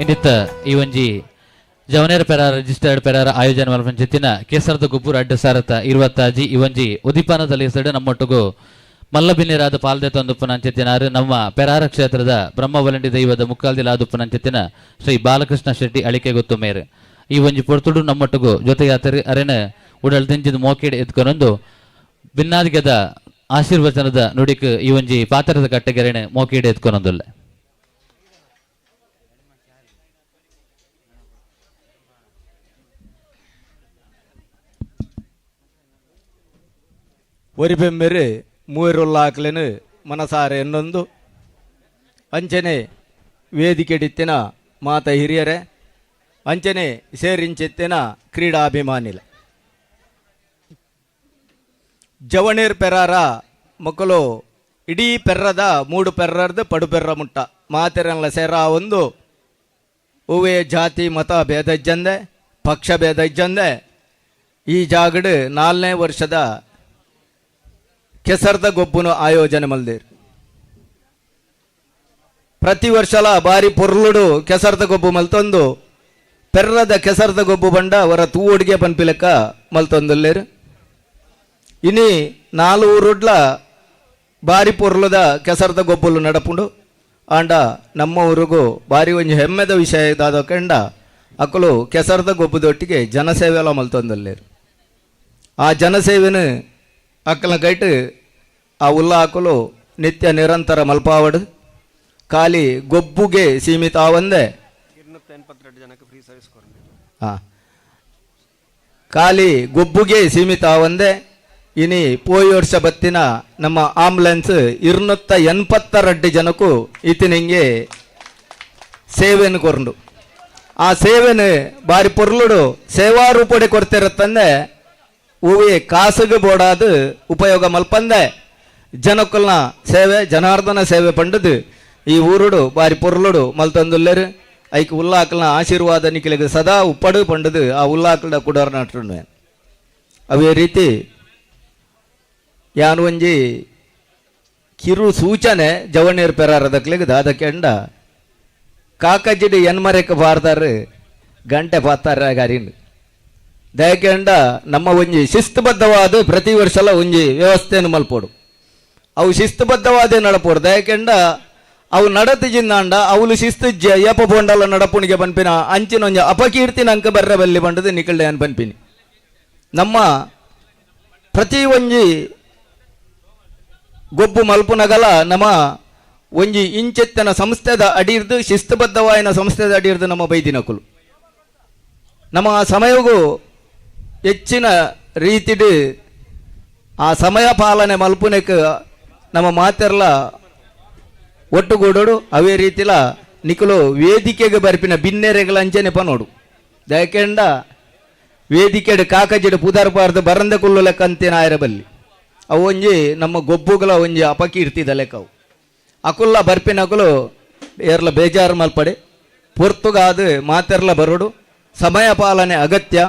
ಇನ್ನಿತ್ತ ಈ ಒಂಜಿ ಜವನೇರ ಪೆರಾರ ರಿಜಿಸ್ಟರ್ಡ್ ಪೆರಾರ ಆಯೋಜನೆ ಮಲ್ಪಂಚಿತ್ತಿನ ಕೇಸರದ ಗುಬ್ಬೂರು ಅಡ್ಡ ಸಾರತ 20 ಈ ಒಂಜಿ ಉದಿಪಾನದಲ್ಲಿ ಹೆಸರು ನಮ್ಮೊಟ್ಟಿಗೂ ಮಲ್ಲಬಿನ್ನಿರಾದ ಪಾಲ್ದೆ ತಂದುಪ್ಪನಂಚಿತ್ತಿನಾರು ನಮ್ಮ ಪೆರಾರ ಕ್ಷೇತ್ರದ ಬ್ರಹ್ಮವಲಂಡಿ ದೈವದ ಮುಕ್ಕಾಲ್ದಿಲಾದುಪ್ಪನಂಚಿತ್ತಿನ ಶ್ರೀ ಬಾಲಕೃಷ್ಣ ಶೆಟ್ಟಿ ಅಳಿಕೆ ಗೊತ್ತು ಮೇರೆ ಈ ಒಂಜಿ ಪೊರ್ತುಡು ನಮ್ಮೊಟ್ಟಿಗೂ ಜೊತೆಗೆ ಅರೆನ ಉಡಲ್ ದಿಂಜಿದ ಮೋಕೆಡ್ ಎತ್ಕೊಂಡೊಂದು ಭಿನ್ನಾದಿಗದ ಆಶೀರ್ವಚನದ ನುಡಿಕ್ ಈ ಒಂಜಿ ಪಾತ್ರದ ಕಟ್ಟೆಗೆರೆನೆ ಮೋಕೆಡ್ ಎತ್ಕೊಂಡೊಂದುಲ್ಲೆ ಒರಿಬೆಂಬೆರು ಮೂರುಲ್ಲಾಕ್ಲೆನು ಮನಸಾರೆ ಎನ್ನೊಂದು ಅಂಚನೆ ವೇದಿಕೆಡಿತ್ತಿನ ಮಾತ ಹಿರಿಯರೆ ಅಂಚನೆ ಸೇರಿಂಚೆತ್ತಿನ ಕ್ರೀಡಾಭಿಮಾನಿಲ ಜವಣೀರ್ ಪೆರಾರ ಮಕ್ಕಳು ಇಡೀ ಪೆರ್ರದ ಮೂಡು ಪೆರ್ರದ್ದು ಪಡು ಪೆರ್ರ ಮುಟ್ಟ ಮಾತೆರಲ್ಲ ಸೇರ ಒಂದು ಹೂವೇ ಜಾತಿ ಮತ ಭೇದ ಇಜ್ಜಂದೆ ಪಕ್ಷ ಭೇದ ಇಜ್ಜಂದೆ ಈ ಜಾಗಡು 4ನೇ ವರ್ಷದ ಕೆಸರ್ದ ಗೊಬ್ಬುನು ಆಯೋಜನೆ ಮಲ್ದೇರು ಪ್ರತಿ ವರ್ಷಲ ಬಾರಿ ಪೊರ್ಲುಡು ಕೆಸರ್ದ ಗೊಬ್ಬು ಮಲ್ತೊಂದು ಪೆರ್ರದ ಕೆಸರ್ದ ಗೊಬ್ಬು ಬಂಡ ಅವರ ತೂವಡಿಗೆ ಪನ್ಪಿಲಕ್ಕ ಮಲ್ತೊಂದುಲ್ಲೇರು ಇನಿ 4 ಊರುಡ್ಲ ಬಾರಿ ಪೊರ್ಲುದ ಕೆಸರ್ದ ಗೊಬ್ಬುಲು ನಡಪುಂಡು ಆಂಡ ನಮ್ಮ ಊರಿಗೂ ಬಾರಿ ಒಂಜಿ ಹೆಮ್ಮೆದ ವಿಷಯ ಇದಾದ ಕಂಡ ಅಕ್ಕಲು ಕೆಸರ್ದ ಗೊಬ್ಬುದೊಟ್ಟಿಗೆ ಜನಸೇವೆಲ್ಲ ಮಲ್ತೊಂದುಲ್ಲೇರು ಆ ಜನಸೇವೆನು ಅಕ್ಕಲ ಗೈಟ್ ಆ ಉಲ್ಲ ಹಾಕಲು ನಿತ್ಯ ನಿರಂತರ ಮಲ್ಪಾವಡು ಖಾಲಿ ಗೊಬ್ಬುಗೆ ಸೀಮಿತ ಆವಂದೆ ಖಾಲಿ ಗೊಬ್ಬುಗೆ ಸೀಮಿತ ಆವಂದೆ ಇನಿ ಪೋಯಿ ವರ್ಷ ಬತ್ತಿನ ನಮ್ಮ ಆಂಬುಲೆನ್ಸ್ 282 ಜನಕ್ಕೂ ಈತಿನಿಂಗೆ ಸೇವೆಯನ್ನು ಕೊರಂಡು ಆ ಸೇವೆನು ಬಾರಿ ಪೊರ್ಲುಡು ಸೇವಾ ರೂಪಡೆ ಕೊಡ್ತಿರತ್ತಂದೆ ಹೂವಿ ಕಾಸಿಗೆ ಬೋಡಾದು ಉಪಯೋಗ ಮಲ್ಪಂದೆ ಜನಕ್ಕಲ್ನ ಸೇವೆ ಜನಾರ್ದನ ಸೇವೆ ಪಂಡದು ಈ ಊರುಡು ಬಾರಿ ಪೊರ್ಲುಡು ಮಲ್ತಂದುಲ್ಲೇರು ಐಕ್ ಉಲ್ಲಾಕಲ್ನ ಆಶೀರ್ವಾದ ನಿಖಿಲಿಗೆ ಸದಾ ಉಪ್ಪಡು ಪಂಡದು ಆ ಉಲ್ಲಾಕಲ್ನ ಕುಡೋರ್ ನಟ್ರು ಅವೇ ರೀತಿ ಯಾನು ಒಂಜಿ ಕಿರು ಸೂಚನೆ ಜವಣೀರ್ ಪೆರಾರದಕ್ಲಿಗೆ ಅದಕ್ಕೆ ಅಂಡ ಕಾಕಜಿಡಿ ಎನ್ಮರೆಕ್ಕೆ ಬಾರ್ದಾರು ಗಂಟೆ ಪಾತಾರ ಗಾರಿನ್ ದಯಕೆಂಡ ನಮ್ಮ ಒಂಜಿ ಶಿಸ್ತುಬದ್ಧವಾದ ಪ್ರತಿ ವರ್ಷಲ ಒಂಜಿ ವ್ಯವಸ್ಥೆಯನ್ನು ಮಲ್ಪೋಡು ಅವು ಶಿಸ್ತುಬದ್ಧವಾದ ನಡಪೋಡು ದಯಕೆಂಡ ಅವು ನಡತಿಜಿಂದಾಂಡ ಅವಳು ಶಿಸ್ತು ಯಪ ಬೋಂಡಲ ನಡಪುಣಿಗೆ ಪನ್ಪಿನ ಅಂಚಿನ ಒಂಜಿ ಅಪಕೀರ್ತಿನ ಅಂಕ ಬರ್ರ ಬಲ್ಲಿ ಬಂಡದು ನಿಕಲ್ಡೆ ಅನ್ ಪನ್ಪಿನಿ ನಮ್ಮ ಪ್ರತಿ ಒಂಜಿ ಗೊಬ್ಬು ಮಲ್ಪುನಗಲ ನಮ್ಮ ಒಂಜಿ ಇಂಚೆತ್ತನ ಸಂಸ್ಥೆದ ಅಡಿರ್ದು ಶಿಸ್ತುಬದ್ಧವಾಯಿನ ಸಂಸ್ಥೆದ ಅಡಿರ್ದು ನಮ್ಮ ಬೈದಿನಕುಲು ನಮ್ಮ ಸಮಯಗೂ ಹೆಚ್ಚಿನ ರೀತಿಡು ಆ ಸಮಯ ಪಾಲನೆ ಮಲ್ಪುನೆಕ್ ನಮ್ಮ ಮಾತೆರ್ಲ ಒಟ್ಟುಗೂಡೋಡು ಅವೇ ರೀತಿಲ ನಿಕಲು ವೇದಿಕೆಗೆ ಬರ್ಪಿನ ಭಿನ್ನೆರೆಗಳ ಅಂಚನೆ ಪನೋಡು ದಯಕೆಂಡ ವೇದಿಕೆಡು ಕಾಕಜಿಡು ಪುದರ್ಪಾರ್ದು ಬರಂದ ಕುಲ್ಲು ಲೆಕ್ಕ ಅಂತಿನ ಆಯ್ರ ಬಲ್ಲಿ ಅವು ಒಂಜಿ ನಮ್ಮ ಗೊಬ್ಬುಗಳ ಒಂಜಿ ಅಪಕೀರ್ತಿದ ಲೆಕ್ಕವು ಅಕುಲ್ಲ ಬರ್ಪಿನಕುಲು ಏರ್ಲ ಬೇಜಾರು ಮಲ್ಪಡೆ ಪೊರ್ತುಗಾದು ಮಾತೆರ್ಲ ಬರೋಡು ಸಮಯ ಪಾಲನೆ ಅಗತ್ಯ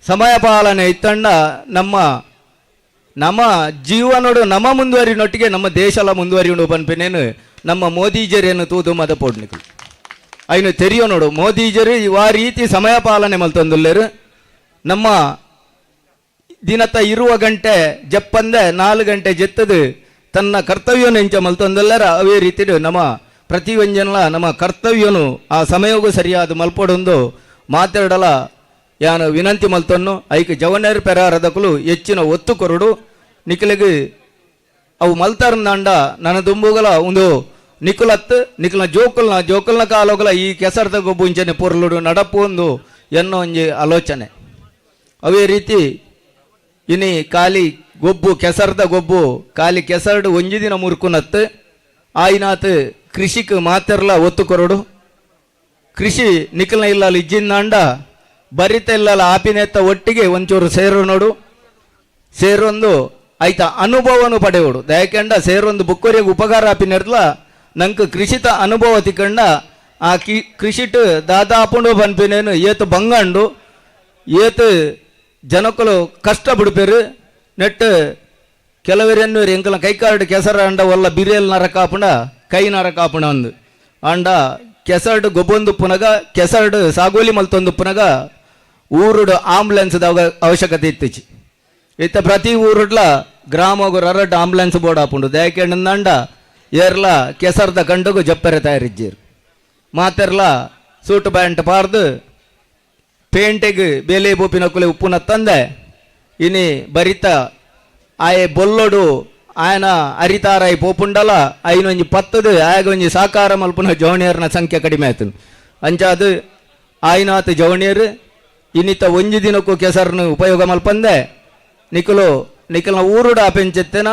ಸಮಯ ಪಾಲನೆ ಇತ್ತಂಡ ನಮ್ಮ ಜೀವನೋಡು ನಮ್ಮ ಮುಂದುವರಿನೊಟ್ಟಿಗೆ ನಮ್ಮ ದೇಶಲ ಮುಂದುವರಿಯುಂಡು ಪನ್ಪಿನೇನು ನಮ್ಮ ಮೋದಿಜರೇನು ತೂದು ಮದ ಪೋಡ್ನಿಕಲು ಐನು ತೆರಿಯೋ ನೋಡು ಮೋದಿಜರು ಆ ರೀತಿ ಸಮಯ ಪಾಲನೆ ಮಲ್ತೊಂದುಲ್ಲೇರು ನಮ್ಮ ದಿನತ ಇರುವ ಗಂಟೆ ಜಪ್ಪಂದೆ 4 ಗಂಟೆ ಜೆತ್ತದು ತನ್ನ ಕರ್ತವ್ಯವನ್ನು ಎಂಚ ಮಲ್ತೊಂದಲ್ಲರ ಅವೇ ರೀತಿ ನಮ್ಮ ಪ್ರತಿ ಒಂಜನಲ ನಮ್ಮ ಕರ್ತವ್ಯನು ಆ ಸಮಯವೂ ಸರಿಯಾದ ಮಲ್ಪಡೊಂದು ಮಾತಾಡಲ ಯಾನು ವಿನಂತಿ ಮಲ್ತನ್ನು ಐಕ್ ಜವನೇರ್ ಪೆರಾರದಕುಲು ಹೆಚ್ಚಿನ ಒತ್ತು ಕೊರಡು ನಿಖಿಲಿಗೆ ಅವು ಮಲ್ತಾರಂದಾಂಡ ನನ್ನ ದುಂಬುಗಲ ಒಂದು ನಿಖುಲತ್ತು ನಿಖಿಲ ಜೋಕಲ್ನ ಕಾಲೋಗಲ ಈ ಕೆಸರದ ಗೊಬ್ಬು ಇಂಚನೆ ಪೊರ್ಲುಡು ನಡಪು ಒಂದು ಎನ್ನೋ ಒಂಜಿ ಆಲೋಚನೆ ಅವೇ ರೀತಿ ಇನಿ ಖಾಲಿ ಗೊಬ್ಬು ಕೆಸರದ ಗೊಬ್ಬು ಖಾಲಿ ಕೆಸರಡು ಒಂಜಿ ದಿನ ಮುರ್ಕುನತ್ತು ಆಯ್ನಾತ್ ಕೃಷಿಕ್ ಮಾತೆರ್ಲ ಒತ್ತು ಕೊರಡು ಕೃಷಿ ನಿಖಿಲ್ನ ಇಲ್ಲಲ್ಲ ಇಜ್ಜಿಂದಾಂಡ ಬರಿತ ಇಲ್ಲಲ್ಲ ಆಪಿನೆತ್ತ ಒಟ್ಟಿಗೆ ಒಂಚೂರು ಸೇರು ನೋಡು ಸೇರೊಂದು ಆಯ್ತಾ ಅನುಭವನು ಪಡೆಯೋಡು ಯಾಕೆಂಡ ಸೇರೊಂದು ಬುಕ್ಕೋರಿಗೆ ಉಪಕಾರ ಆಪಿನೆರ್ಲ ನಂಗೆ ಕೃಷಿತ ಅನುಭವ ತಿಕ್ಕಂಡ ಆ ಕೃಷಿಟ್ ದಾದಾಪುಂಡು ಬನ್ಪಿನೇನು ಏತು ಬಂಗಂಡು ಏತು ಜನಕ್ಕಲು ಕಷ್ಟ ಬಿಡ್ಪೇರು ನೆಟ್ಟು ಕೆಲವರೇನು ಎಂಕಲ ಕೈಕಾರ್ಡ್ ಕೆಸರ ಅಂಡ ಒಲ್ಲ ಬಿರಿಯಲ್ ನರಕಾಪುಂಡ ಕೈ ನರಕಾಪುಣ ಅಂದು ಅಂಡ ಕೆಸರ್ಡ್ ಗೊಬ್ಬೊಂದು ಪುನಗ ಕೆಸರ್ಡ್ ಸಾಗೋಲಿ ಮಲ್ತೊಂದು ಪುನಗ ಊರುಡು ಆಂಬುಲೆನ್ಸ್ ಅವಶ್ಯಕತೆ ಇತ್ತಿಚ್ಚಿ ಇತ್ತ ಪ್ರತಿ ಊರುಡ್ಲ ಗ್ರಾಮಗು ರರಡ್ ಆಂಬುಲೆನ್ಸ್ ಬೋರ್ಡ್ ಆಪುಂಡು ದಯಕೆಂಡ ಏರ್ಲ ಕೆಸರ್ದ ಕಂಡುಗು ಜಪ್ಪರೆ ತಯಾರಿಜ್ಜೀರು ಮಾತೆರ್ಲ ಸೂಟ್ ಪ್ಯಾಂಟ್ ಪಾರ್ದು ಪೇಂಟೆಗ್ ಬೇಲೆ ಬೋಪಿನ ಕುಲೆ ಉಪ್ಪುನ ತಂದೆ ಇನಿ ಬರಿತ ಆಯೆ ಬೊಲ್ಲೊಡು ಆಯನ ಅರಿತಾರಾಯಿ ಪೋಪುಂಡಲ ಐನೊಂಜಿ ಪತ್ತದು ಆಯಗೊಂಜಿ ಸಾಕಾರ ಮಲ್ಪುನ ಜವಣಿಯರ್ನ ಸಂಖ್ಯೆ ಕಡಿಮೆ ಆಯ್ತು ಅಂಚಾದು ಆಯ್ನಾತ್ ಜವಣಿಯರು ಇನ್ನಿತ ಒಂಜಿ ದಿನಕ್ಕೂ ಕೆಸರನ್ನು ಉಪಯೋಗ ಮಲ್ಪಂದೆ ನಿಖಲ್ನ ಊರುಡ ಪೆಂಚೆತ್ತೇನ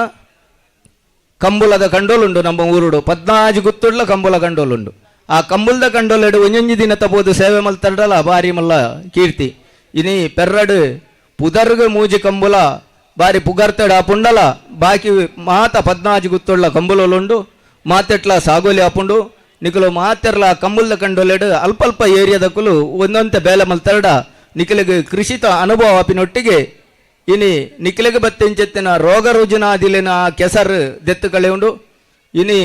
ಕಂಬುಲದ ಕಂಡೋಲುಂಡು ನಮ್ಮ ಊರುಡು 14 ಗುತ್ತುಡ್ಲ ಕಂಬುಲ ಕಂಡೋಲುಂಡು ಆ ಕಂಬುಲ್ದ ಕಂಡೋಲೆಡು ಒಂಜೊಂಜಿ ದಿನ ತಬೋದು ಸೇವೆ ಮಲ್ತಡಲ ಬಾರಿ ಮಲ್ಲ ಕೀರ್ತಿ ಇನಿ ಪೆರ್ರಡು ಪುದರ್ಗ ಮೂಜಿ ಕಂಬುಲ ಬಾರಿ ಪುಗರ್ತಡ ಆಪುಂಡಲ ಬಾಕಿ ಮಾತ 14 ಗುತ್ತುಳ್ಳ ಕಂಬುಲುಂಡು ಮಾತೆಟ್ಲ ಸಾಗೋಲಿ ಆಪುಂಡು ನಿಖಲು ಮಾತೆರ್ಲ ಕಂಬುಲ್ದ ಕಂಡೋಲೆಡು ಅಲ್ಪ ಏರಿಯಾದಕ್ಕಲು ಒಂದೊಂತೆ ಬೇಲೆ ಮಲ್ತಡ ನಿಖಲಿಗೆ ಕೃಷಿತ ಅನುಭವ ಆಪಿನೊಟ್ಟಿಗೆ ಇನಿ ನಿಖಿಲಿಗೆ ಬತ್ತೆಂಚೆತ್ತಿನ ರೋಗ ರುಜಿನಾದಿಲಿನ ಕೆಸರು ದೆತ್ತು ಕಳೆಯುಂಡು ಇನಿ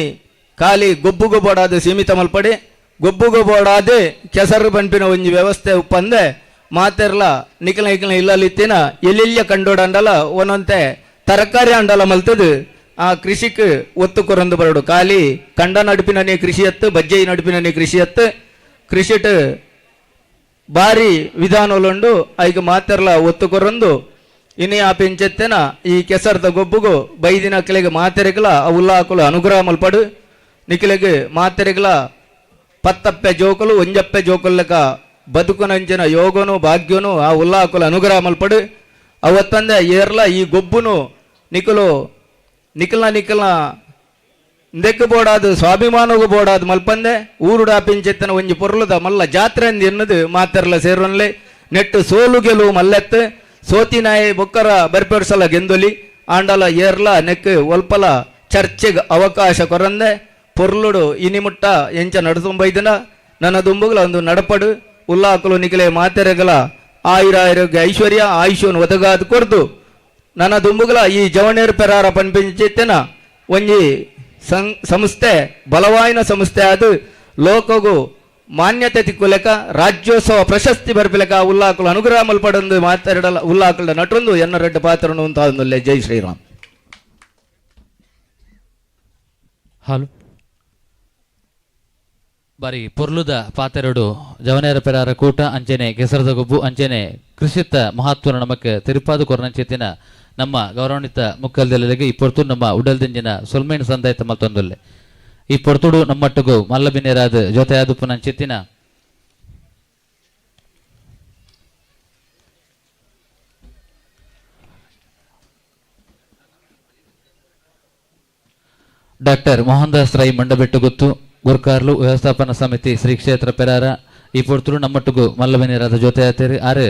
ಖಾಲಿ ಗೊಬ್ಬುಗು ಬೋಡಾದು ಸೀಮಿತ ಮಲ್ಪಡೆ ಗೊಬ್ಬುಗು ಬೋಡಾದೆ ಕೆಸರು ಪಂಪಿನ ಒಂಜಿ ವ್ಯವಸ್ಥೆ ಉಪ್ಪಂದೆ ಮಾತೆರ್ಲ ನಿಖಿಲ ಇಲ್ಲಲಿತ್ತಿನ ಎಲ್ಲೆಲ್ಲ ಕಂಡೋಡಂಡಲ ಒಂದೊಂತೆ ತರಕಾರಿ ಅಂಡಲ ಮಲ್ತದು ಆ ಕೃಷಿಕ್ ಒತ್ತು ಕೊರಂದು ಬರಡು ಖಾಲಿ ಕಂಡ ನಡುಪಿನೇ ಕೃಷಿ ಎತ್ತು ಬಜ್ಜೆ ನಡುಪಿನೇ ಕೃಷಿ ಎತ್ತು ಕೃಷಿಟ್ ಬಾರಿ ವಿಧಾನಲುಂಡು ಐಗ ಮಾತೆರ್ಲ ಒತ್ತು ಕೊರಂದು ಇನಿ ಆ ಪೆಂಚೆತ್ತೇನ ಈ ಕೆಸರದ ಗೊಬ್ಬುಗು ಬೈದಿನ ಕೆಳಗೆ ಮಾತೆರೆಗಲ ಉಲ್ಲಾಕಲು ಅನುಗ್ರಹ ಮಲ್ಪಡು ನಿಖಿಲೆಗೆ ಮಾತೆರೆಗಲ ಪತ್ತಪ್ಪೆ ಜೋಕಲು ಒಂಜಪ್ಪೆ ಜೋಕಲ್ಲಕ ಬದುಕುನಂಚಿನ ಯೋಗನು ಭಾಗ್ಯನು ಆ ಉಲ್ಲಾಕಲು ಅನುಗ್ರಹ ಮಲ್ಪಡು ಅವತ್ತಂದೆ ಏರ್ಲ ಈ ಗೊಬ್ಬುನು ನಿಖಲ್ನ ನೆಕ್ಕು ಬೋಡಾದು ಸ್ವಾಭಿಮಾನಗೂ ಬೋಡಾದು ಮಲ್ಪಂದೆ ಊರುಡ ಪಿಂಚೆತ್ತನ ಒಂಜಿ ಪೊರ್ಲುದ ಮಲ್ಲ ಜಾತ್ರೆ ಅಂದ್ ಎನ್ನದು ಮಾತೆರ್ಲ ಸೇರೋನ್ಲೆ ನೆಟ್ಟು ಸೋಲು ಗೆಲುವು ಮಲ್ಲೆತ್ತು ಸೋತಿನಾಯಿ ಬೊಕ್ಕರ ಬರ್ಪೆಡ್ಸಲ ಗೆಂದೊಲಿ ಆಂಡಲ ಏರ್ಲ ನೆಕ್ ಒಲ್ಪಲ ಚರ್ಚೆಗೆ ಅವಕಾಶ ಕೊರಂದೆ ಪೊರ್ಲುಡು ಇನಿಮುಟ್ಟ ಎಂಚ ನಡತುಂಬೈದನ ನನ್ನ ದುಂಬುಗಳ ಒಂದು ನಡಪಡು ಉಲ್ಲಾಕಲು ನಿಖಲೆ ಮಾತೆರೆಗಲ ಆಯುರಾರೋಗ್ಯ ಐಶ್ವರ್ಯ ಆಯುಷ್ಯವನ್ನು ಒದಗಾದು ಕೊಡ್ದು ನನ್ನ ದುಂಬುಗಳ ಈ ಜವನೇರು ಪೆರಾರ ಪನ್ಪೆಂಚೆತ್ತನ ಒಂಜಿ ಸಂಸ್ಥೆ ಬಲವಾಯಿನ ಸಂಸ್ಥೆ ಅದು ಲೋಕಗು ಮಾನ್ಯತೆ ತಿಕ್ಕುಲೆಕ ರಾಜ್ಯೋತ್ಸವ ಪ್ರಶಸ್ತಿ ಬರ್ಪಿಲೆಕ ಉಲ್ಲಾಕಲು ಅನುಗ್ರಹ ಮಲ್ಪಡೊಂದು ಮಾತಾಡಲ ಉಲ್ಲಾಕಲ ನಟೊಂದು ಎನ್ನ ರೆಡ್ಡ ಪಾತ್ರನು ಅಂತ ಜೈ ಶ್ರೀರಾಮ್. ಹಾಲು ಬಾರಿ ಪೊರ್ಲುದ ಪಾತೆರಡು ಜವನೇರ ಪೆರಾರ ಕೂಟ ಅಂಚೆನೆ ಕೆಸರದ ಗೊಬ್ಬು ಅಂಚೆನೆ ಕೃಷಿತ ಮಹತ್ವನ ನಮಕ್ ತಿರುಪಾದು ಕೊರನಂಚೆತ್ತಿನ ನಮ್ಮ ಗೌರವಾನ್ವಿತ ಮುಕ್ಕಲ್ದೆಲೆಗೆ ಈ ಪೊರ್ತು ನಮ್ಮ ಉಡಲ್ದಿಂಜಿನ ಸೊಲ್ಮೇನ್ ಸಂದಾಯತ ಮತ್ತೊಂದೊಲ್ಲೆ ಈ ಪೊರ್ತುಡು ನಮ್ಮಟ್ಟುಗು ಮಲ್ಲಬಿನೇರಾದ ಜೊತೆಯಾದುಪ್ಪು ನಂಚೆತ್ತಿನ ಡಾಕ್ಟರ್ ಮೋಹನ್ ದಾಸ್ ರೈ ಮಂಡಬೆಟ್ಟು ಗೊತ್ತು ಗುರ್ಕಾರ್ಲು ವ್ಯವಸ್ಥಾಪನಾ ಸಮಿತಿ ಶ್ರೀ ಕ್ಷೇತ್ರ ಪೆರಾರ ಈ ಪೊರ್ತುಡು ನಮ್ಮಟ್ಟುಗು ಮಲ್ಲಬಿನೇರಾದ ಜೊತೆಯಾತೇರಿ ಆರು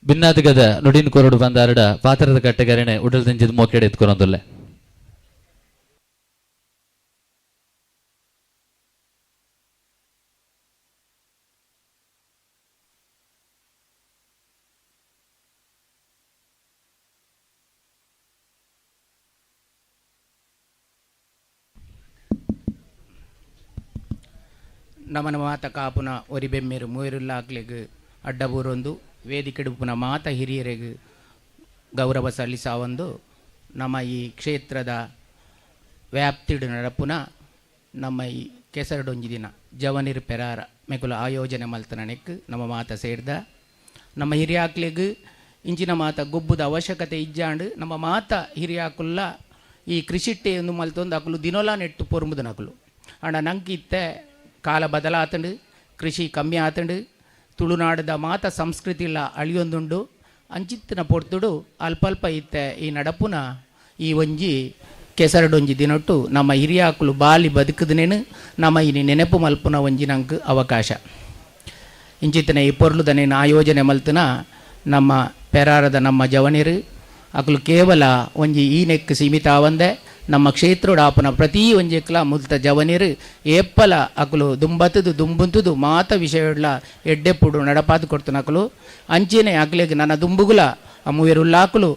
ಭಿನ್ನಾದಿಗದ ನುಡಿನ ಕೊರಡು ಬಂದಾರಡ ಪಾತ್ರದ ಕಟ್ಟೆಗಾರಿಣೆ ಉಡಲ್ದಿಂಜಿದ ಮೋಕೆಡೆ ಎತ್ಕೊರೊಂದುಲ್ಲೆ ನಮನ ಮಾತ ಕಾಪುನ ಒರಿಬೆಮ್ಮೆರು ಮೂಯರುಲ್ಲಾಕ್ಲೆಗ್ ಅಡ್ಡಬೂರೊಂದು ವೇದಿಕೆಡುಪುನ ಮಾತ ಹಿರಿಯರೆಗೆ ಗೌರವ ಸಲ್ಲಿಸಾವೊಂದು ನಮ್ಮ ಈ ಕ್ಷೇತ್ರದ ವ್ಯಾಪ್ತಿಡು ನಡಪುನ ನಮ್ಮ ಈ ಕೆಸರಡೊಂಜಿ ದಿನ ಜವನಿರ್ ಪೆರಾರ ಮೆಕುಲ ಆಯೋಜನೆ ಮಲ್ತನನೆಕ್ ನಮ್ಮ ಮಾತ ಸೇರ್ದ ನಮ್ಮ ಹಿರಿಯಾಕ್ಲಿಗೆ ಇಂಚಿನ ಮಾತ ಗೊಬ್ಬುದ ಅವಶ್ಯಕತೆ ಇಜ್ಜಾಂಡು ನಮ್ಮ ಮಾತ ಹಿರಿಯಾಕುಲ್ಲ ಈ ಕೃಷಿಟ್ಟೆ ಒಂದು ಮಲ್ತೊಂದು ಅಕಲು ದಿನೋಲ ನೆಟ್ಟು ಪೊರ್ಮುದು ನಕಲು ಅಣ್ಣ ನಂಗೆ ಇತ್ತೆ ಕಾಲ ಬದಲಾತಂಡು ಕೃಷಿ ಕಮ್ಮಿ ಆತಂಡು ತುಳುನಾಡದ ಮಾತ ಸಂಸ್ಕೃತಿ ಇಲ್ಲ ಅಳಿಯೊಂದುಂಡು ಅಂಚಿತ್ತಿನ ಪೊರ್ತುಡು ಅಲ್ಪ ಇತ್ತೆ ಈ ನಡಪುನ ಈ ಒಂಜಿ ಕೆಸರಡೊಂಜಿ ದಿನೊಟ್ಟು ನಮ್ಮ ಹಿರಿಯಾಕುಲು ಬಾಲಿ ಬದುಕುದನೇನು ನಮ್ಮ ಇನಿ ನೆನಪು ಮಲ್ಪುನ ಒಂಜಿ ನಂಗೆ ಅವಕಾಶ ಇಂಚಿತ್ತಿನ ಈ ಪೊರ್ಲುದನೇನು ಆಯೋಜನೆ ಮಲ್ತನ ನಮ್ಮ ಪೆರಾರದ ನಮ್ಮ ಜವನಿರು ಅಕಲು ಕೇವಲ ಒಂಜಿ ಈ ನೆಕ್ ಸೀಮಿತ ಆವಂದೆ ನಮ್ಮ ಕ್ಷೇತ್ರೋಡಾಪನ ಪ್ರತಿ ಒಂಜಿಕ್ಲ ಮುಲ್ತ ಜವನಿರು ಏಪ್ಪಲ ಅಕಲು ದುಂಬತ್ತದು ದುಂಬುಂತುದು ಮಾತ ವಿಷಯಡ್ಲ ಎಡ್ಡೆಪ್ಪುಡು ನಡಪಾತು ಕೊಡ್ತು ನಕಲು ಅಂಚೆನೆ ಅಕ್ಲೆಗೆ ನನ್ನ ದುಂಬುಗುಲ ಅಮ್ಮುವೆರುಲ್ಲಾಕುಲು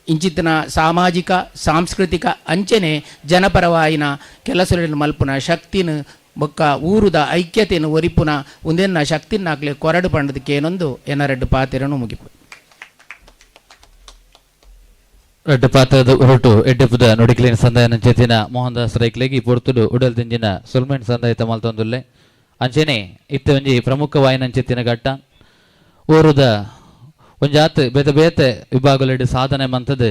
ಇಂಚಿತ್ತಿನ ಸಾಮಾಜಿಕ ಸಾಂಸ್ಕೃತಿಕ ಅಂಚೆನೆ ಜನಪರವಾಯಿನ ಕೆಲಸಗಳನ್ನು ಮಲ್ಪುನ ಶಕ್ತಿನ ಬೊಕ್ಕ ಊರುದ ಐಕ್ಯತೆಯನ್ನು ಒರಿಪುನ ಒಂದೆನ್ನ ಶಕ್ತಿನ ಹಾಕ್ಲಿ ಕೊರಡು ಪಂಡದಕ್ಕೆ ಏನೊಂದು ಎನ್ನರೆಡ್ಡು ಪಾತಿರನು ಮುಗಿಪು ರೆಡ್ಡು ಪಾತ್ರದ ಹೊರಟು ಎಡ್ಡೆಪ್ಪದ ನುಡಿಕ್ಲಿನ ಸಂದಾಯನ ಜೆತಿನ ಮೋಹನ್ ದಾಸ್ ರೈಕ್ಲೆಗಿ ಪೊರ್ತುಡು ಉಡಲ್ ದಿಂಜಿನ ಸುಲ್ಮೆಂಟ್ ಸಂದಾಯಿತ ಮಲ್ತೊಂದುಲ್ಲೆ ಅಂಚೆನೆ ಇತ್ತ ಒಂಜಿ ಪ್ರಮುಖವಾಯಿನ ಜೆತಿನ ಘಟ್ಟ ಊರುದ ಒಂಜಾತ್ ಬೇತೆ ಬೇತೆ ವಿಭಾಗಲೆಡ್ ಸಾಧನೆ ಮಂತದ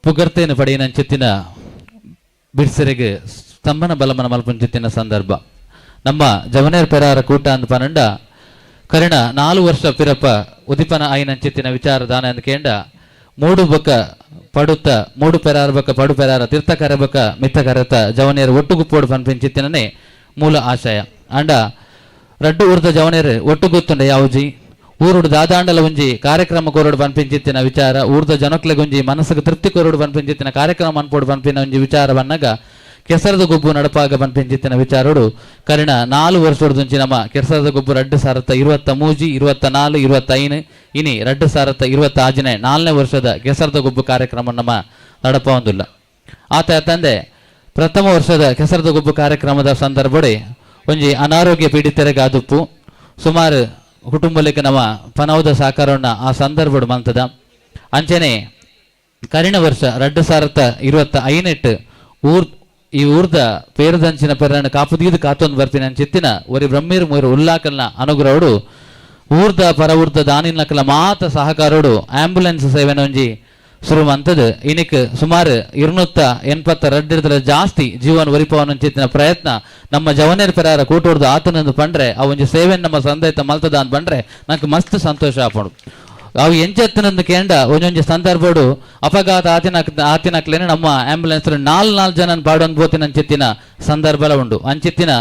ಪುಗರ್ತೇನು ಪಡೆಯಿನ ಜೆತಿನ ಬಿರ್ಸೆರೆಗೆ ಸ್ತಂಭನ ಬಲಮನ ಮಲ್ಪಂಚಿತ್ತಿನ ಸಂದರ್ಭ ನಮ್ಮ ಜವನೇರ್ ಪೆರಾರ ಕೂಟ ಅಂದ್ ಪನಂಡ ಕರಿಣ 4 ವರ್ಷ ಪಿರಪ ಉದಿಪನ ಆಯಿನಂಚಿತ್ತಿನ ವಿಚಾರ ದಾನ ಅಂದ್ ಕೇಂಡ ಮೂಡು ಬೊಕ್ಕ ಪಡುತ್ತ ಮೂಡು ಪೆರಾರ ಬೊಕ್ಕ ಪಡು ಪೆರಾರ ತೀರ್ಥಕರ ಬೊಕ್ಕ ಮಿತ್ತಕರತ ಜವನೇರ್ ಒಟ್ಟುಗುಪ್ಪೋಡು ಪನ್ಪಿಂಚಿತ್ತಿನೇ ಮೂಲ ಆಶಯ ಅಂಡ ರಡ್ಡು ಊರ್ದ ಜವನೇರ್ ಒಟ್ಟುಗುತ್ತುಂಡ ಯಾವುಜಿ ಊರುಡು ದಾದಾಂಡಲ ಒಂಜಿ ಕಾರ್ಯಕ್ರಮ ಕೋರೋಡು ಪನ್ಪಿಂಚಿತ್ತಿನ ವಿಚಾರ ಊರ್ದ ಜನಕ್ಲೆಗೊಂಜಿ ಮನಸ್ಸಿಗೆ ತೃಪ್ತಿ ಕೋರೋಡು ಪನ್ಪಿಂಚಿತ್ತಿನ ಕಾರ್ಯಕ್ರಮ ಅನ್ಪೋಡು ಪನ್ಪಿನ ಒಂಜಿ ವಿಚಾರ ಬನ್ನಗ ಕೆಸರದ ಗೊಬ್ಬು ನಡಪಾಗ ಪನ್ಪಿಂಚಿತ್ತಿನ ವಿಚಾರೋಡು ಕರಿಣ 4 ವರ್ಷೋಡ್ದುಂಚಿ ನಮ್ಮ ಕೆಸರದ ಗೊಬ್ಬು 2023 24 25 ಇನಿ 2026 4ನೇ ವರ್ಷದ ಕೆಸರದ ಗೊಬ್ಬು ಕಾರ್ಯಕ್ರಮ ನಮ್ಮ ನಡಪ ಹೊಂದಿಲ್ಲ ಆತ ತಂದೆ ಪ್ರಥಮ ವರ್ಷದ ಕೆಸರದ ಗೊಬ್ಬು ಕಾರ್ಯಕ್ರಮದ ಸಂದರ್ಭಡೆ ಒಂಜಿ ಅನಾರೋಗ್ಯ ಪೀಡಿತರಿಗೆ ಆದುಪ್ಪು ಸುಮಾರು ಕುಟುಂಬಕ್ಕೆ ನಮ್ಮ ಪನವದ ಸಾಕಾರವನ್ನ ಆ ಸಂದರ್ಭ ಮಂತದ ಅಂಚನೆ ಕರಿಣ ವರ್ಷ 2025 ಈ ಊರ್ದ ಪೇರದಂಚಿನ ಪೆರಣ ಕಾಪುದೀದು ಕಾತೊಂದು ಬರ್ಪಿನ ಚಿತ್ತಿನ ಒರಿ ಬ್ರಹ್ಮೀರ್ ಮೂರು ಉಲ್ಲಾಕಲ್ನ ಅನುಗ್ರಹಡು ಊರ್ದ ಪರ ಊರ್ದ ದಾನಿನಕಲ ಮಾತ ಸಹಕಾರೋಡು ಆಂಬ್ಯುಲೆನ್ಸ್ ಸೇವೆನ ಒಂಜಿ ಶುರು ಮಂತದ ಇನಿಕ್ ಸುಮಾರು 282 ಜಾಸ್ತಿ ಜೀವನ ಒರಿಪವನ ಚಿತ್ತಿನ ಪ್ರಯತ್ನ ನಮ್ಮ ಜವನೇರ್ ಪೆರಾರ ಕೂಟೋರ್ದು ಆತನಂದು ಪಂಡ್ರೆ ಆ ಒಂಜಿ ಸೇವೆ ನಮ್ಮ ಸಂದೈತ ಮಲ್ತದ ಅಂತ ಪಂಡ್ರೆ ನಂಗೆ ಮಸ್ತ್ ಸಂತೋಷ ಆಪಡು ಅವು ಎಂಚೆತ್ತನಂದು ಕೇಂಡ ಒಂದೊಂದು ಸಂದರ್ಭಡು ಅಪಘಾತ ಆತಿನಕ್ಲೇನೆ ನಮ್ಮ ಆಂಬ್ಯುಲೆನ್ಸ್ 4 ಜನ ಪಾಡೊಂದು ಬೋತಿನ ಅಂಚಿತ್ತಿನ ಸಂದರ್ಭ ಉಂಡು ಅಂಚಿತ್ತಿನ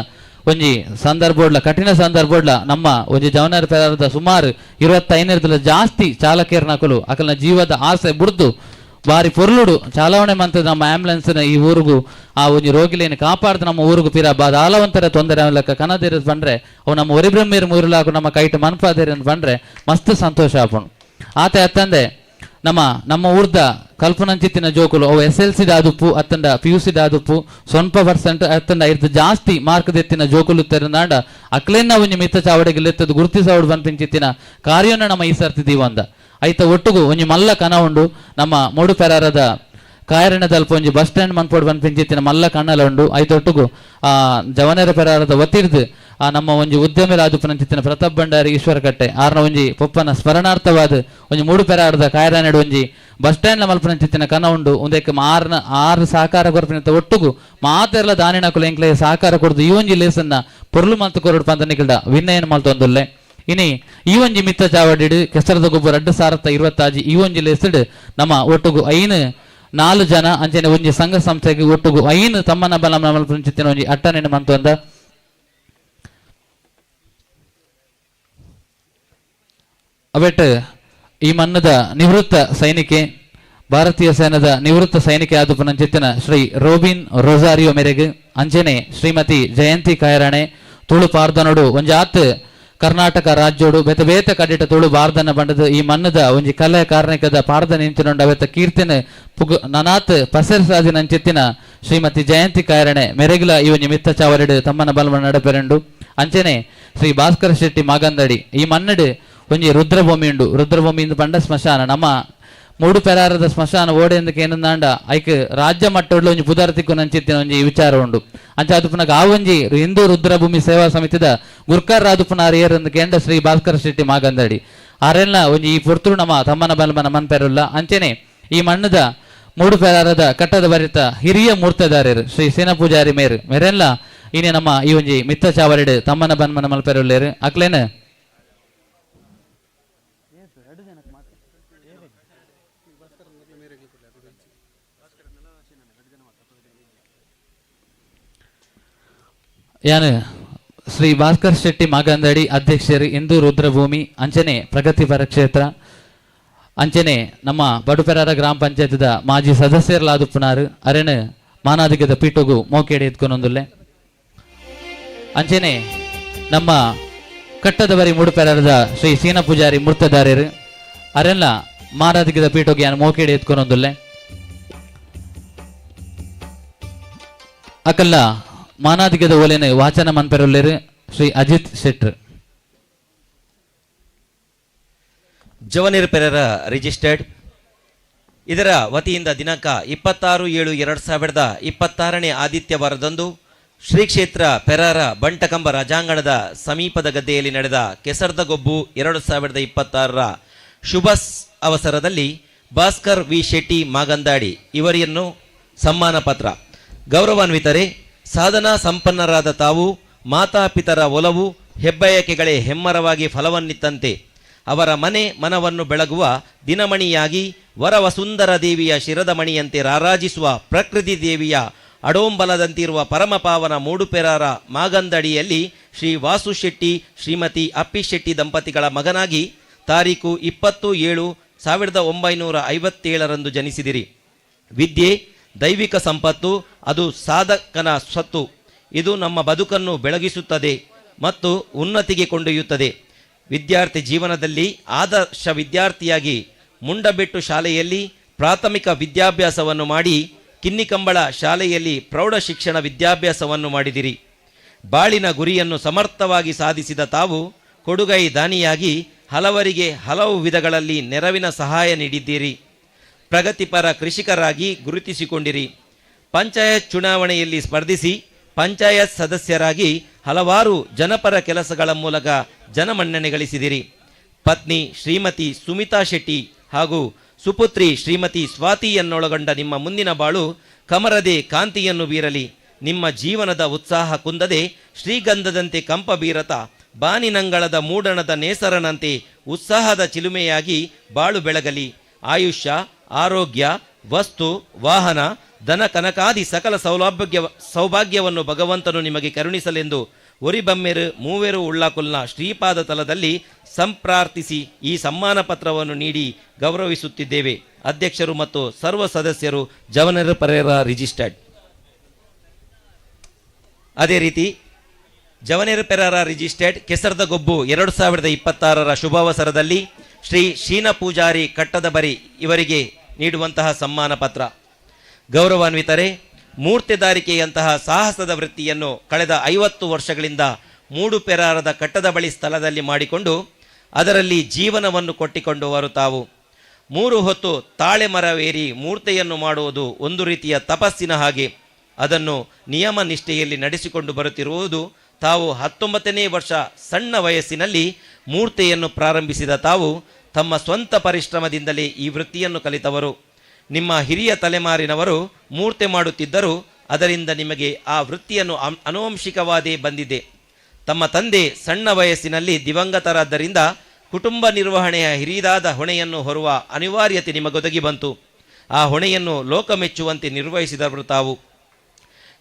ಒಂಜಿ ಸಂದರ್ಭಡ್ಲ ಕಠಿಣ ಸಂದರ್ಭಡ್ಲ ನಮ್ಮ ಒಂಜಿ ಜವನರ ಪೆರಾರದ ಸುಮಾರು 25 ಜಾಸ್ತಿ ಚಾಲಕೇರ್ನಕಲು ಅಕಲ್ನ ಜೀವದ ಆಸೆ ಬುಡ್ದು ಬಾರಿ ಪೊರ್ಲುಡು ಚಾಲವಣೆ ಮಂತದ ನಮ್ಮ ಆಂಬ್ಯುಲೆನ್ಸ್ನ ಈ ಊರಿಗೂ ಆ ಒಂಜಿ ರೋಗಿಲೇನು ಕಾಪಾಡ್ದು ನಮ್ಮ ಊರಿಗೂ ಪಿರ ಬಾದಾಲವಂತರ ತೊಂದರೆ ಲೆಕ್ಕ ಕನದೇರದು ಬಂದ್ರೆ ಅವು ನಮ್ಮ ಒರಿಬ್ರಹ್ಮೇರು ಮೂರುಲಾಕು ನಮ್ಮ ಕೈಟ್ ಮನ್ಪಾದೇರಿ ಅಂತ ಬಂದ್ರೆ ಮಸ್ತ್ ಸಂತೋಷ ಆಪಣು ಆತ ಅತ್ತಂದೆ ನಮ್ಮ ಊರ್ದ ಕಲ್ಪನಂಚಿತ್ತಿನ ಜೋಕುಲು ಅವು SLC ದಾದುಪ್ಪು ಅತ್ತಂಡ PUC ದಾದುಪ್ಪು ಸ್ವಲ್ಪ % ಅತ್ತಂಡ ಇರ್ದು ಜಾಸ್ತಿ ಮಾರ್ಕ್ ದೆತ್ತಿನ ಜೋಕುಲು ತೆರಂದಾಂಡ ಅಕ್ಲೆನ್ನ ಒಂಜಿ ಮಿತ್ತ ಚಾವಡೆಗೆ ಲೆತ್ತದು ಗುರುತಿಸವಡು ಪನ್ಪಿಂಚಿತ್ತಿನ ಕಾರ್ಯನ ನಮ್ಮ ಈ ಸರ್ತಿ ದೀವಂದ ಐತ ಒಟ್ಟುಗು ಒಂಜಿ ಮಲ್ಲ ಕನ ಉಂಡು ನಮ್ಮ ಮೂಡು ಪೆರಾರದ ಕಾಯರಣದಲ್ಪ ಒಂಜಿ ಬಸ್ ಸ್ಟ್ಯಾಂಡ್ ಮನ್ಪೋಡು ಪನ್ಪಿಂಚಿತ್ತಿನ ಮಲ್ಲ ಕಣ್ಣಲ ಉಂಡು ಐತೊಟ್ಟುಗು ಜವನೇರ ಪೆರಾರದ ಒತ್ತಿರ್ದು ಆ ನಮ್ಮ ಒಂಜಿ ಉದ್ಯಮಿ ರಾಜುಪನಂಚಿತ್ತಿನ ಪ್ರತಾಪ್ ಭಂಡಾರಿ ಈಶ್ವರ ಕಟ್ಟೆ ಆರ್ನ ಒಂಜಿ ಪೊಪ್ಪನ ಸ್ಮರಣಾರ್ಥವಾದ ಒಂಜಿ ಮೂಡು ಪೆರಾರದ ಕಾಯರಾನೆಡು ಒಂಜಿ ಬಸ್ ಸ್ಟ್ಯಾಂಡ್ ಮಲ್ಪನಂಚಿತ್ತಿನ ಕನ ಉಂಡು ಒಂದಕ್ಕೆ 6 ಸಹಕಾರ ಕೊರಪಿನ ಒಟ್ಟುಗು ಮಾತೆರ್ಲ ದಾನಿನಕುಲು ಎಂಕ್ಲೆ ಸಹಕಾರ ಕೊಡ್ದು ಈ ಒಂಜಿ ಲೇಸನ್ನ ಪೊರ್ಲು ಮಂತು ಕೊರಡು ಪಂತನಿಕಲ್ಡ ವಿನ್ನಯನ ಮಲ್ತೊಂದುಲ್ಲೆ ಇನಿ ಈ ಒಂಜಿ ಮಿತ್ತ ಚಾವಡಿಡು ಕೆಸರದ ಗೊಬ್ಬರ 2026 ಈ ಒಂಜಿ ಲೇಸಡ್ ನಮ್ಮ ಒಟ್ಟುಗು 4 ಜನ ಅಂಚನೆ ಒಂಜಿ ಸಂಘ ಸಂಸ್ಥೆಗೆ ಒಟ್ಟುಗು 5 ತಮ್ಮನ ಬಲ ಮಲ್ಪನಂಚಿತ್ತಿನ ಒಂಜಿ ಅಟ್ಟನೆನ ಮಂತೊಂದ ಅವೆಟ್ ಈ ಮನ್ನದ ನಿವೃತ್ತ ಸೈನಿಕೆ ಭಾರತೀಯ ಸೇನದ ನಿವೃತ್ತ ಸೈನಿಕೆ ಆದುಪನಂಚಿತ್ತಿನ ಶ್ರೀ ರೋಬಿನ್ ರೊಸಾರಿಯೋ ಮೇರೆಗೆ ಅಂಚನೆ ಶ್ರೀಮತಿ ಜಯಂತಿ ಕಾಯರಾಣೆ ತುಳು ಪಾರ್ದನೋಡು ಒಂಜಾತ್ ಕರ್ನಾಟಕ ರಾಜ್ಯೋಡು ಬೇತೆ ಬೇತೆ ಕಡಿಟ ತುಳು ಬಾರ್ದನ ಬಂಡದ ಈ ಮನ್ನದ ಒಂಜಿ ಕಲೆ ಕಾರ್ಣಿಕದ ಪಾರ್ದ ನಿಂತಿನೊಂಡು ಅವೆತ್ತ ಕೀರ್ತಿನ ನನಾತ್ ಪಸರಿಸಾದಿನ ಅಂಚಿತ್ತಿನ ಶ್ರೀಮತಿ ಜಯಂತಿ ಕಾಯರಣೆ ಮೆರೆಗಿಲ ಈ ಒಂಜಿ ಮಿತ್ತ ಚಾವರೆಡು ತಮ್ಮನ ಬಲವ ನಡಪೆರಂಡು ಅಂಚನೆ ಶ್ರೀ ಭಾಸ್ಕರ ಶೆಟ್ಟಿ ಮಾಗಂದಡಿ ಈ ಮನ್ನಡು ಒಂಜಿ ರುದ್ರಭೂಮಿ ಉಂಡು ರುದ್ರಭೂಮಿ ಇಂದು ಪಂಡ ಸ್ಮಶಾನ ನಮ್ಮ ಮೂಡು ಪೆರಾರದ ಸ್ಮಶಾನ ಓಡೆ ಎಂದಕ್ಕೆ ಏನಂದಾಂಡ ಐಕ್ ರಾಜ್ಯ ಮಟ್ಟಡ್ಲ ಒಂಜಿ ಪುದರ್ತಿಕ್ಕು ನಂಚಿತ್ತಿನ ಒಂಜಿ ವಿಚಾರ ಉಂಡು ಅಂಚ ಅದುಪುನಗ ಆ ಒಂಜಿ ಹಿಂದೂ ರುದ್ರಭೂಮಿ ಸೇವಾ ಸಮಿತಿದ ಗುರ್ಕರ್ ರಾದುಪುನಾರ್ ಏರ್ ಎಂದಕ್ಕೆ ಎಂಡ ಶ್ರೀ ಭಾಸ್ಕರ ಶೆಟ್ಟಿ ಮಾಗಂದಡಿ ಆರೆಲ್ಲ ಒಂಜಿ ಈ ಪುರ್ತುಳು ನಮ್ಮ ತಮ್ಮನ ಬಲ್ಮನ ಮನ್ಪೆರುಲ್ಲ ಅಂಚೆನೆ ಈ ಮಣ್ಣದ ಮೂಡು ಪೆರಾರದ ಕಟ್ಟದ ಬರಿತ ಹಿರಿಯ ಮೂರ್ತದಾರರು ಶ್ರೀ ಸೇನಾ ಪೂಜಾರಿ ಮೇರ್ ಮೇರೆಲ್ಲ ಇನಿ ನಮ್ಮ ಈ ಒಂಜಿ ಮಿತ್ತ ಚಾವರಿಡ್ ತಮ್ಮನ ಬನ್ಮನ ಮಲ್ಪೆರುಲ್ಲೇರು ಅಕ್ಲೇನ ಯಾನು ಶ್ರೀ ಭಾಸ್ಕರ್ ಶೆಟ್ಟಿ ಮಾಗಂದಡಿ ಅಧ್ಯಕ್ಷರು ಹಿಂದೂ ರುದ್ರಭೂಮಿ ಅಂಚನೆ ಪ್ರಗತಿಪರ ಕ್ಷೇತ್ರ ಅಂಚನೆ ನಮ್ಮ ಬಡುಪೆರಾರ ಗ್ರಾಮ ಪಂಚಾಯತ್ದ ಮಾಜಿ ಸದಸ್ಯರ್ಲಾದುಪ್ಪುನಾರು ಅರೆನು ಮಾನಾದಿಗದ ಪೀಠಗೂ ಮೋಕೆಡೆ ಎತ್ಕೊಂಡೊಂದುಲ್ಲೆ ಅಂಚನೆ ನಮ್ಮ ಕಟ್ಟದ ಬರಿ ಮೂಡುಪೆರಾರದ ಶ್ರೀ ಸೀನಾ ಪೂಜಾರಿ ಮೂರ್ತದಾರ್ಯರು ಅರೆಲ್ಲ ಮಾನಾದಿಗದ ಪೀಠೋಗಿ ಯಾನು ಮೋಕೆಡೆ ಎತ್ಕೊಂಡೊಂದುಲ್ಲೆ ಅಕಲ್ಲ ಮಾನಾದಿಗದ ಓಲೆನ ವಾಚನ ಮನ್ಪೆರುಲ್ಲೇರು ಶ್ರೀ ಅಜಿತ್ ಶೆಟ್ರ್ ಜವನೇರ್ ಪೆರರ ರಿಜಿಸ್ಟರ್ಡ್ ಇದರ ವತಿಯಿಂದ ದಿನಾಂಕ 26/7/2026 ಆದಿತ್ಯವಾರದಂದು ಶ್ರೀ ಕ್ಷೇತ್ರ ಪೆರಾರ ಬಂಟಕಂಬ ರಾಜಾಂಗಣದ ಸಮೀಪದ ಗದ್ದೆಯಲ್ಲಿ ನಡೆದ ಕೆಸರ್ದಗೊಬ್ಬು 2026 ಶುಭ ಅವಸರದಲ್ಲಿ ಭಾಸ್ಕರ್ ವಿ ಶೆಟ್ಟಿ ಮಾಗಂದಾಡಿ ಇವರಿಯನ್ನು ಸಮ್ಮಾನ ಪತ್ರ ಗೌರವಾನ್ವಿತರೆ ಸಾಧನಾ ಸಂಪನ್ನರಾದ ತಾವು ಮಾತಾಪಿತರ ಒಲವು ಹೆಬ್ಬಯಕೆಗಳೇ ಹೆಮ್ಮರವಾಗಿ ಫಲವನ್ನಿತ್ತಂತೆ ಅವರ ಮನೆ ಮನವನ್ನು ಬೆಳಗುವ ದಿನಮಣಿಯಾಗಿ ವರವಸುಂದರ ದೇವಿಯ ಶಿರದ ಮಣಿಯಂತೆ ರಾರಾಜಿಸುವ ಪ್ರಕೃತಿ ದೇವಿಯ ಅಡೋಂಬಲದಂತಿರುವ ಪರಮಪಾವನ ಮೂಡುಪೆರಾರ ಮಾಗಂದಡಿಯಲ್ಲಿ ಶ್ರೀ ವಾಸು ಶೆಟ್ಟಿ ಶ್ರೀಮತಿ ಅಪ್ಪಿ ಶೆಟ್ಟಿ ದಂಪತಿಗಳ ಮಗನಾಗಿ ತಾರೀಕು 20/7/1957 ಜನಿಸಿದಿರಿ. ವಿದ್ಯೆ ದೈವಿಕ ಸಂಪತ್ತು, ಅದು ಸಾಧಕನ ಸ್ವತ್ತು. ಇದು ನಮ್ಮ ಬದುಕನ್ನು ಬೆಳಗಿಸುತ್ತದೆ ಮತ್ತು ಉನ್ನತಿಗೆ ಕೊಂಡೊಯ್ಯುತ್ತದೆ. ವಿದ್ಯಾರ್ಥಿ ಜೀವನದಲ್ಲಿ ಆದರ್ಶ ವಿದ್ಯಾರ್ಥಿಯಾಗಿ ಮುಂಡಬೆಟ್ಟು ಶಾಲೆಯಲ್ಲಿ ಪ್ರಾಥಮಿಕ ವಿದ್ಯಾಭ್ಯಾಸವನ್ನು ಮಾಡಿ ಕಿನ್ನಿಕಂಬಳ ಶಾಲೆಯಲ್ಲಿ ಪ್ರೌಢ ಶಿಕ್ಷಣ ವಿದ್ಯಾಭ್ಯಾಸವನ್ನು ಮಾಡಿದಿರಿ. ಬಾಳಿನ ಗುರಿಯನ್ನು ಸಮರ್ಥವಾಗಿ ಸಾಧಿಸಿದ ತಾವು ಕೊಡುಗೈ ದಾನಿಯಾಗಿ ಹಲವರಿಗೆ ಹಲವು ವಿಧಗಳಲ್ಲಿ ನೆರವಿನ ಸಹಾಯ ನೀಡಿದ್ದೀರಿ. ಪ್ರಗತಿಪರ ಕೃಷಿಕರಾಗಿ ಗುರುತಿಸಿಕೊಂಡಿರಿ. ಪಂಚಾಯತ್ ಚುನಾವಣೆಯಲ್ಲಿ ಸ್ಪರ್ಧಿಸಿ ಪಂಚಾಯತ್ ಸದಸ್ಯರಾಗಿ ಹಲವಾರು ಜನಪರ ಕೆಲಸಗಳ ಮೂಲಕ ಜನಮನ್ನಣೆ ಗಳಿಸಿದಿರಿ. ಪತ್ನಿ ಶ್ರೀಮತಿ ಸುಮಿತಾ ಶೆಟ್ಟಿ ಹಾಗೂ ಸುಪುತ್ರಿ ಶ್ರೀಮತಿ ಸ್ವಾತಿಯನ್ನೊಳಗೊಂಡ ನಿಮ್ಮ ಮುಂದಿನ ಬಾಳು ಕಮರದೆ ಕಾಂತಿಯನ್ನು ಬೀರಲಿ. ನಿಮ್ಮ ಜೀವನದ ಉತ್ಸಾಹ ಕುಂದದೆ ಶ್ರೀಗಂಧದಂತೆ ಕಂಪ ಬೀರತ ಬಾನಿನಂಗಳದ ಮೂಡಣದ ನೇಸರನಂತೆ ಉತ್ಸಾಹದ ಚಿಲುಮೆಯಾಗಿ ಬಾಳು ಬೆಳಗಲಿ. ಆಯುಷ್ಯ, ಆರೋಗ್ಯ, ವಸ್ತು, ವಾಹನ, ಧನ ಕನಕಾದಿ ಸಕಲ ಸೌಭಾಗ್ಯವನ್ನು ಭಗವಂತನು ನಿಮಗೆ ಕರುಣಿಸಲೆಂದು ಒರಿಬಮ್ಮೆರು ಮೂವೆರು ಉಳ್ಳಾಕುಲ್ನ ಶ್ರೀಪಾದ ತಲದಲ್ಲಿ ಸಂಪ್ರಾರ್ಥಿಸಿ ಈ ಸಮ್ಮಾನ ಪತ್ರವನ್ನು ನೀಡಿ ಗೌರವಿಸುತ್ತಿದ್ದೇವೆ. ಅಧ್ಯಕ್ಷರು ಮತ್ತು ಸರ್ವ ಸದಸ್ಯರು ಜವನೇರ್ ಪೆರೇರ ರಿಜಿಸ್ಟರ್ಡ್. ಅದೇ ರೀತಿ ಜವನೇರ್ ಪೆರೇರ ರಿಜಿಸ್ಟರ್ಡ್ ಕೆಸರ್ದಗೊಬ್ಬು 2026 ಶುಭಾವಸರದಲ್ಲಿ ಶ್ರೀ ಶೀನಾ ಪೂಜಾರಿ ಕಟ್ಟದ ಬರಿ ಇವರಿಗೆ ನೀಡುವಂತಹ ಸಮ್ಮಾನ ಪತ್ರ. ಗೌರವಾನ್ವಿತರೆ, ಮೂರ್ತಿದಾರಿಕೆಯಂತಹ ಸಾಹಸದ ವೃತ್ತಿಯನ್ನು ಕಳೆದ 50 ವರ್ಷಗಳಿಂದ ಮೂಡುಪೆರಾರದ ಕಟ್ಟದ ಬಳಿ ಸ್ಥಳದಲ್ಲಿ ಮಾಡಿಕೊಂಡು ಅದರಲ್ಲಿ ಜೀವನವನ್ನು ಕೊಟ್ಟಿಕೊಂಡವರು ತಾವು. 3 ಹೊತ್ತು ತಾಳೆ ಮರವೇರಿ ಮೂರ್ತಿಯನ್ನು ಮಾಡುವುದು ಒಂದು ರೀತಿಯ ತಪಸ್ಸಿನ ಹಾಗೆ. ಅದನ್ನು ನಿಯಮ ನಿಷ್ಠೆಯಲ್ಲಿ ನಡೆಸಿಕೊಂಡು ಬರುತ್ತಿರುವುದು ತಾವು 19ನೇ ವರ್ಷ ಸಣ್ಣ ವಯಸ್ಸಿನಲ್ಲಿ ಮೂರ್ತಿಯನ್ನು ಪ್ರಾರಂಭಿಸಿದ ತಾವು ತಮ್ಮ ಸ್ವಂತ ಪರಿಶ್ರಮದಿಂದಲೇ ಈ ವೃತ್ತಿಯನ್ನು ಕಲಿತವರು. ನಿಮ್ಮ ಹಿರಿಯ ತಲೆಮಾರಿನವರು ಮೂರ್ತಿ ಮಾಡುತ್ತಿದ್ದರೂ ಅದರಿಂದ ನಿಮಗೆ ಆ ವೃತ್ತಿಯನ್ನು ಆನುವಂಶಿಕವಾದೇ ಬಂದಿದೆ. ತಮ್ಮ ತಂದೆ ಸಣ್ಣ ವಯಸ್ಸಿನಲ್ಲಿ ದಿವಂಗತರಾದ್ದರಿಂದ ಕುಟುಂಬ ನಿರ್ವಹಣೆಯ ಹಿರಿದಾದ ಹೊಣೆಯನ್ನು ಹೊರುವ ಅನಿವಾರ್ಯತೆ ನಿಮಗೊದಗಿ ಬಂತು. ಆ ಹೊಣೆಯನ್ನು ಲೋಕ ಮೆಚ್ಚುವಂತೆ ನಿರ್ವಹಿಸಿದವರು ತಾವು.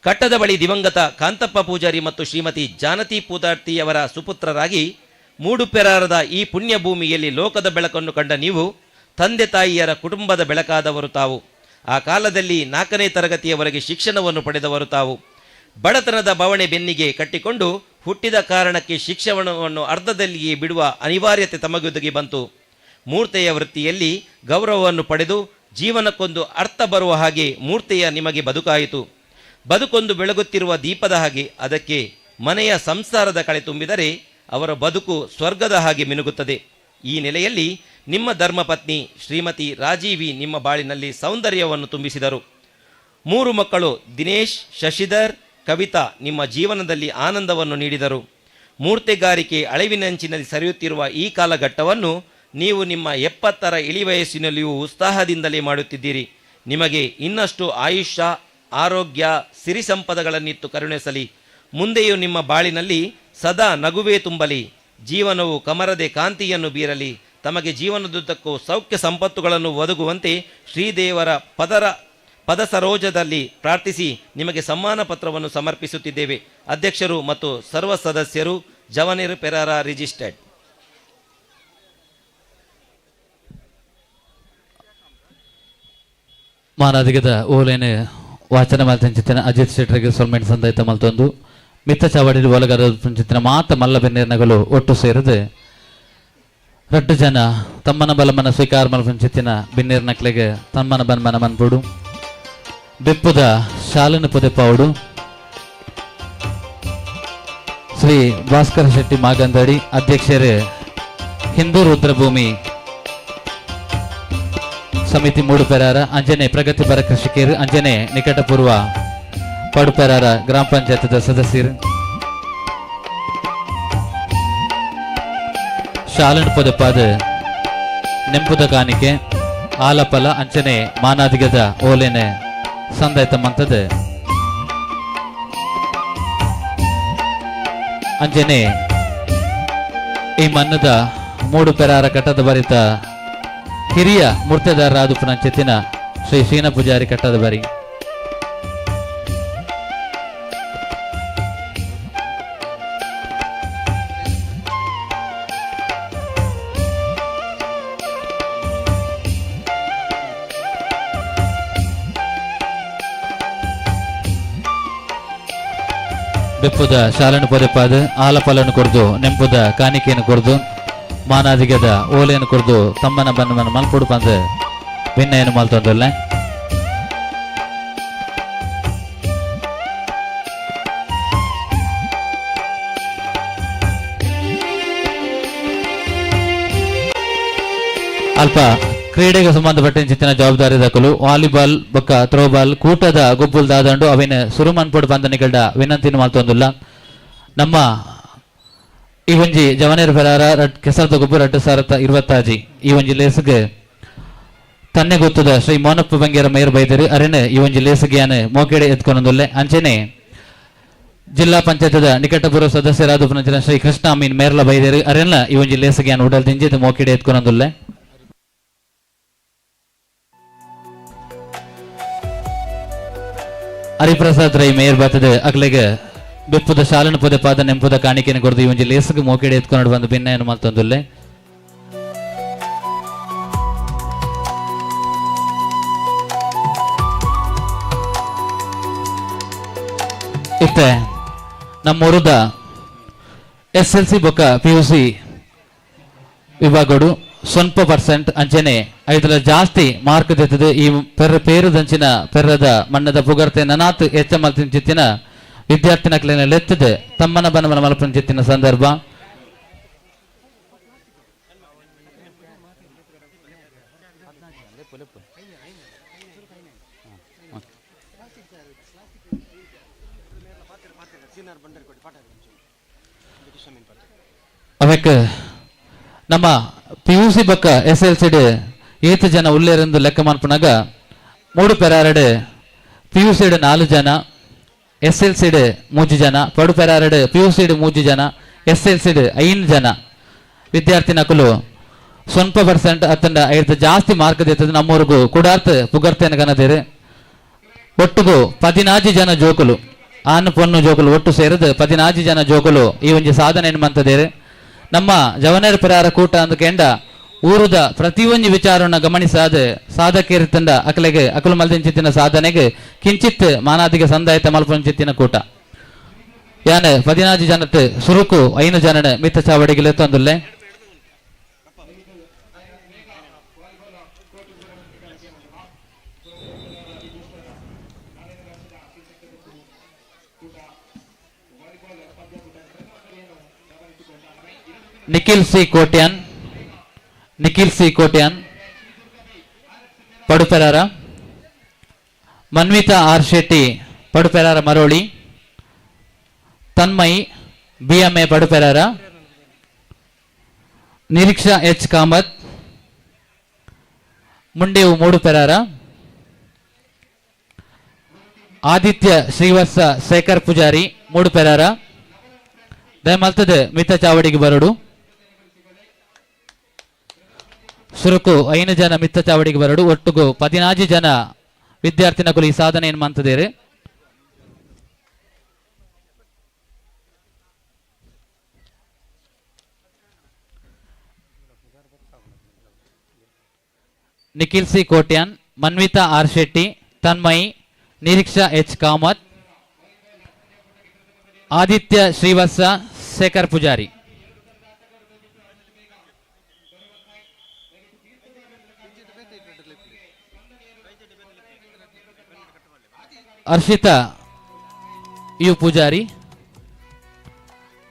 ಕಟ್ಟದ ಬಳಿ ದಿವಂಗತ ಕಾಂತಪ್ಪ ಪೂಜಾರಿ ಮತ್ತು ಶ್ರೀಮತಿ ಜಾನತಿ ಪೂದಾರ್ತಿಯವರ ಸುಪುತ್ರರಾಗಿ ಮೂಡುಪೆರಾರದ ಈ ಪುಣ್ಯ ಭೂಮಿಯಲ್ಲಿ ಲೋಕದ ಬೆಳಕನ್ನು ಕಂಡ ನೀವು ತಂದೆ ತಾಯಿಯರ ಕುಟುಂಬದ ಬೆಳಕಾದವರು ತಾವು. ಆ ಕಾಲದಲ್ಲಿ 4ನೇ ತರಗತಿಯವರೆಗೆ ಶಿಕ್ಷಣವನ್ನು ಪಡೆದವರು ತಾವು. ಬಡತನದ ಬವಣೆ ಬೆನ್ನಿಗೆ ಕಟ್ಟಿಕೊಂಡು ಹುಟ್ಟಿದ ಕಾರಣಕ್ಕೆ ಶಿಕ್ಷಣವನ್ನು ಅರ್ಧದಲ್ಲಿಯೇ ಬಿಡುವ ಅನಿವಾರ್ಯತೆ ತಮಗೊದಗಿ ಬಂತು. ಮೂರ್ತಿಯ ವೃತ್ತಿಯಲ್ಲಿ ಗೌರವವನ್ನು ಪಡೆದು ಜೀವನಕ್ಕೊಂದು ಅರ್ಥ ಬರುವ ಹಾಗೆ ಮೂರ್ತಿಯ ನಿಮಗೆ ಬದುಕಾಯಿತು. ಬದುಕೊಂದು ಬೆಳಗುತ್ತಿರುವ ದೀಪದ ಹಾಗೆ ಅದಕ್ಕೆ ಮನೆಯ ಸಂಸಾರದ ಕಳೆ ತುಂಬಿದರೆ ಅವರ ಬದುಕು ಸ್ವರ್ಗದ ಹಾಗೆ ಮಿನುಗುತ್ತದೆ. ಈ ನೆಲೆಯಲ್ಲಿ ನಿಮ್ಮ ಧರ್ಮಪತ್ನಿ ಶ್ರೀಮತಿ ರಾಜೀವಿ ನಿಮ್ಮ ಬಾಳಿನಲ್ಲಿ ಸೌಂದರ್ಯವನ್ನು ತುಂಬಿಸಿದರು. 3 ಮಕ್ಕಳು ದಿನೇಶ್, ಶಶಿಧರ್, ಕವಿತಾ ನಿಮ್ಮ ಜೀವನದಲ್ಲಿ ಆನಂದವನ್ನು ನೀಡಿದರು. ಮೂರ್ತಿಗಾರಿಕೆ ಅಳಿವಿನಂಚಿನಲ್ಲಿ ಸರಿಯುತ್ತಿರುವ ಈ ಕಾಲಘಟ್ಟವನ್ನು ನೀವು ನಿಮ್ಮ 70ರ ಇಳಿವಯಸ್ಸಿನಲ್ಲಿಯೂ ಉತ್ಸಾಹದಿಂದಲೇ ಮಾಡುತ್ತಿದ್ದೀರಿ. ನಿಮಗೆ ಇನ್ನಷ್ಟು ಆಯುಷ್ಯ, ಆರೋಗ್ಯ, ಸಿರಿ ಸಂಪದಗಳನ್ನಿತ್ತು ಕರುಣಿಸಲಿ. ಮುಂದೆಯೂ ನಿಮ್ಮ ಬಾಳಿನಲ್ಲಿ ಸದಾ ನಗುವೇ ತುಂಬಲಿ. ಜೀವನವು ಕಮರದೆ ಕಾಂತಿಯನ್ನು ಬೀರಲಿ. ತಮಗೆ ಜೀವನದುದ್ದಕ್ಕೂ ಸೌಖ್ಯ ಸಂಪತ್ತುಗಳನ್ನು ಒದಗುವಂತೆ ಶ್ರೀದೇವರ ಪದಸರೋಜದಲ್ಲಿ ಪ್ರಾರ್ಥಿಸಿ ನಿಮಗೆ ಸಮ್ಮಾನ ಪತ್ರವನ್ನು ಸಮರ್ಪಿಸುತ್ತಿದ್ದೇವೆ. ಅಧ್ಯಕ್ಷರು ಮತ್ತು ಸರ್ವ ಸದಸ್ಯರು, ಜವನೇರ್ ಪೆರಾರ ರಿಜಿಸ್ಟರ್ಡ್. ಮಾನಾದಿಗದ ಓಲೇನೆ ವಾಚನ ಮಲ್ತಂಚಿತ್ತಿನ ಅಜಿತ್ ಶೆಟ್ಟರಿಗೆ ಸೊಲ್ಮೆಂಟ್ ಸಂದಾಯಿತ ಮಲ್ತೊಂದು ಮಿತ್ತ ಚಾವಡಿ ಒಲಗರ ಚಿತ್ತಿನ ಮಾತ ಮಲ್ಲ ಬೆನ್ನೇರ್ನಗಳು ಒಟ್ಟು ಸೇರಿದು 2 ಜನ ತಮ್ಮನ ಬಲಮನ ಸ್ವೀಕಾರ ಮಲ್ಪಂಚಿತ್ತಿನ ಬಿನ್ನೇರ್ನಕ್ಲೆಗೆ ತಮ್ಮನ ಬನ್ಮನ ಮನ್ಪುಡು ಬೆಪ್ಪುದ ಶಾಲನ ಪೊದೆಪಾವುಡು ಶ್ರೀ ಭಾಸ್ಕರ ಶೆಟ್ಟಿ ಮಾಗಂದಡಿ ಅಧ್ಯಕ್ಷರೇ ಹಿಂದೂ ರುದ್ರಭೂಮಿ ಸಮಿತಿ ಮೂಡುಪೆರಾರ ಅಂಜನೆ ಪ್ರಗತಿಪರ ಕೃಷಿಕರು ಅಂಜನೆ ನಿಕಟಪೂರ್ವ ಪಡುಪೆರಾರ ಗ್ರಾಮ ಪಂಚಾಯತ್ ಸದಸ್ಯರು ಶಾಲನ್ ಪೊದಪಾದ ನೆಂಪುದ ಕಾಣಿಕೆ ಆಲಪಲ ಅಂಚನೆ ಮಾನಾದಿಗದ ಓಲೆನೆ ಸಂದಾಯ್ತ ಮಂತದ ಅಂಜನೆ ಈ ಮನ್ನದ ಮೂಡು ಪೆರಾರ ಕಟ್ಟದ ಬರಿತ ಹಿರಿಯ ಮೂರ್ತಿದಾರರಾದ ಪುನಂಚೆತ್ತಿನ ಶ್ರೀ ಶ್ರೀನ ಪೂಜಾರಿ ಕಟ್ಟದ ಬರಿ ಬೆಪ್ಪುದ ಶಾಲನ್ನು ಪೊದೆಪಾದ ಆಲಪಲನ್ನು ಕೊಡ್ದು ನೆಂಪುದ ಕಾಣಿಕೆಯನ್ನು ಕೊಡ್ದು ಮಾನಾದಿಗದ ಓಲೆಯನ್ನು ಕೊಡ್ದು ತಮ್ಮನ ಬನ್ನಮನ ಮಲ್ಪುಡು ಬಂದು ಭಿನ್ನೆಯನ್ನು ಮಲ್ತೊಂದಲ್ಲ ಅಲ್ಪ ಕ್ರೀಡೆಗೆ ಸಂಬಂಧಪಟ್ಟಿನ ಜವಾಬ್ದಾರಿ ದಾಖಲು ವಾಲಿಬಾಲ್ ಬೊಕ್ಕ ಥ್ರೋಬಾಲ್ ಕೂಟದ ಗೊಬ್ಬುಲ್ ದಾದಂಡು ಅವಿನ ಸುರುಮನ್ಪುಡು ಬಂಧನಿಗಳ ವಿನಂತಿನ ಮಾಲ್ತೊಂದುಲ್ಲ ನಮ್ಮ ಈ ಒಂಜಿ ಜವನೇರ್ ಪೆರಾರ ಕೆಸರದ ಗೊಬ್ಬು 2026 ಈ ಒಂಜಿ ಲೇಸ್ಗೆ ತನ್ನೆ ಗೊತ್ತದ ಶ್ರೀ ಮೋನಪ್ಪ ಬಂಗೇರ ಮೇಯರ್ ಬೈದರು ಅರೆನೆ ಈ ಒಂಜಿ ಲೇಸ್ಗೆ ಮೋಕೆಡೆ ಎತ್ಕೊಂಡೊಂದುಲ್ಲೆ ಅಂಚೆನೆ ಜಿಲ್ಲಾ ಪಂಚಾಯತದ ನಿಕಟಪೂರ್ವ ಸದಸ್ಯರಾದ ಪುನಂಚಿನ ಶ್ರೀ ಕೃಷ್ಣ ಅಮೀನ್ ಮೇರ್ಲ ಬೈದರು ಅರೆಲ್ಲ ಈ ಒಂಜಿ ಲೇಸ್ಗೆ ಉಡಲ್ ದಿಂಜಿದ ಮೋಕೆಡೆ ಎತ್ಕೊಂಡೊಂದುಲ್ಲೆ ಹರಿಪ್ರಸಾದ್ ರೈ ಮೇಯರ್ ಬಾತದ ಅಗ್ಲೆಗೆ ಬೆಪ್ಪುದ ಶಾಲನ ಪೊದೆ ಪಾದ ನೆಂಪುದ ಕಾಣಿಕೆಯನ್ನು ಕೊಡ್ದು ಈ ಒಂಜಿ ಲೇಸಗೆ ಮೋಕೆಡೆ ಎತ್ಕೊಂಡು ಬಂದು ಭಿನ್ನೆಯನ್ನು ಮಲ್ತೊಂದುಲ್ಲೆ ಇತ್ತೆ ನಮ್ಮೂರದ SLC ಬೊಕ್ಕ PUC ವಿಭಾಗಡು ಸ್ವಲ್ಪ % ಅಂಚನೆ 5 ಜಾಸ್ತಿ ಮಾರ್ಕ್ ತೆತ್ತದು ಈ ಪೇರುದಂಚಿನ ಪೆರ್ರದ ಮಣ್ಣದ ಪುಗರ್ತೆ ನನಾತ್ ಎಚ್ಚ ಮಲ್ತಿನ ಚಿತ್ತಿನ ವಿದ್ಯಾರ್ಥಿನ ಲೆತ್ತದೆ ತಮ್ಮನ ಬನಮನ ಮಲ್ಪನ ಚಿತ್ತಿನ ಸಂದರ್ಭ ಅವಕ್ಕೆ ನಮ್ಮ PUC ಬೊಕ್ಕ SLC ಏತು ಜನ ಉಲ್ಲೇರೆಂದು ಲೆಕ್ಕ ಮನ್ಪುನಾಗ 3 ಪೆರಾರಡ್ PUC 4 ಜನ SLC 3 ಜನ ಪಡು ಪೆರಾರಡ್ PUC 3 ಜನ SLC 5 ಜನ ವಿದ್ಯಾರ್ಥಿ ನಕಲು ಸ್ವಲ್ಪ % ಅತ್ತಂಡ 5 ಜಾಸ್ತಿ ಮಾರ್ಕ್ ದೇತದ ನಮ್ಮೂರಿಗೂ ಕುಡಾರ್ತ್ ಪುಗರ್ತೇನ ಗನದೇರೆ ಒಟ್ಟುಗು 14 ಜನ ಜೋಕುಲು ಆನ್ ಪೊನ್ನು ಜೋಕುಲು ಒಟ್ಟು ಸೇರಿದ 14 ಜನ ಜೋಕುಲು ಈ ಒಂಜಿ ಸಾಧನೆಯನ್ನು ಮಂತದೇರೆ ನಮ್ಮ ಜವನೇರ್ ಪೆರಾರ ಕೂಟ ಅಂದ ಕೆಂಡ ಊರುದ ಪ್ರತಿಯೊಂದು ವಿಚಾರವನ್ನು ಗಮನಿಸಾದ ಸಾಧಕೇರಿತಂಡ ಅಕಲೆಗೆ ಅಕಲು ಮಲ್ದಿನ ಸಾಧನೆಗೆ ಕಿಂಚಿತ್ ಮಾನಾದಿಗೆ ಸಂದಾಯಿತ ಮಲ್ಪಂಚಿತ್ತಿನ ಕೂಟ ಯಾನ 14 ಜನತ್ ಸುರುಕು 5 ಜನನ ಮಿತ್ತ ಚಾವಡಿಗೆ ತಂದುಲ್ಲೆ Nikhil C Kotian Nikhil C Kotian Paduperara, Manvitha R Shetty Paduperara Maroli, Tanmay BMA Paduperara, Nireeksha H Kamath Mundevu Mooduperara, Aditya Srivatsa Shekar Poojari Mooduperara ದಯಮಲ್ತದ ಮಿತ ಚಾವಡಿಗೆ ಬರಡು ಸುರುಕು 5 ಜನ ಮಿತ್ತ ಚಾವಡಿಗೆ ಬರಡು ಒಟ್ಟುಗು 14 ಜನ ವಿದ್ಯಾರ್ಥಿನಗಳು ಈ ಸಾಧನೆಯನ್ನು ಮಾಡ್ತಿದ್ದಾರೆ. Nikhil C Kotian, Manvitha R Shetty, Tanmayi, Nireeksha H Kamath, Aditya Srivatsa Shekar Poojari. Harshitha U Poojari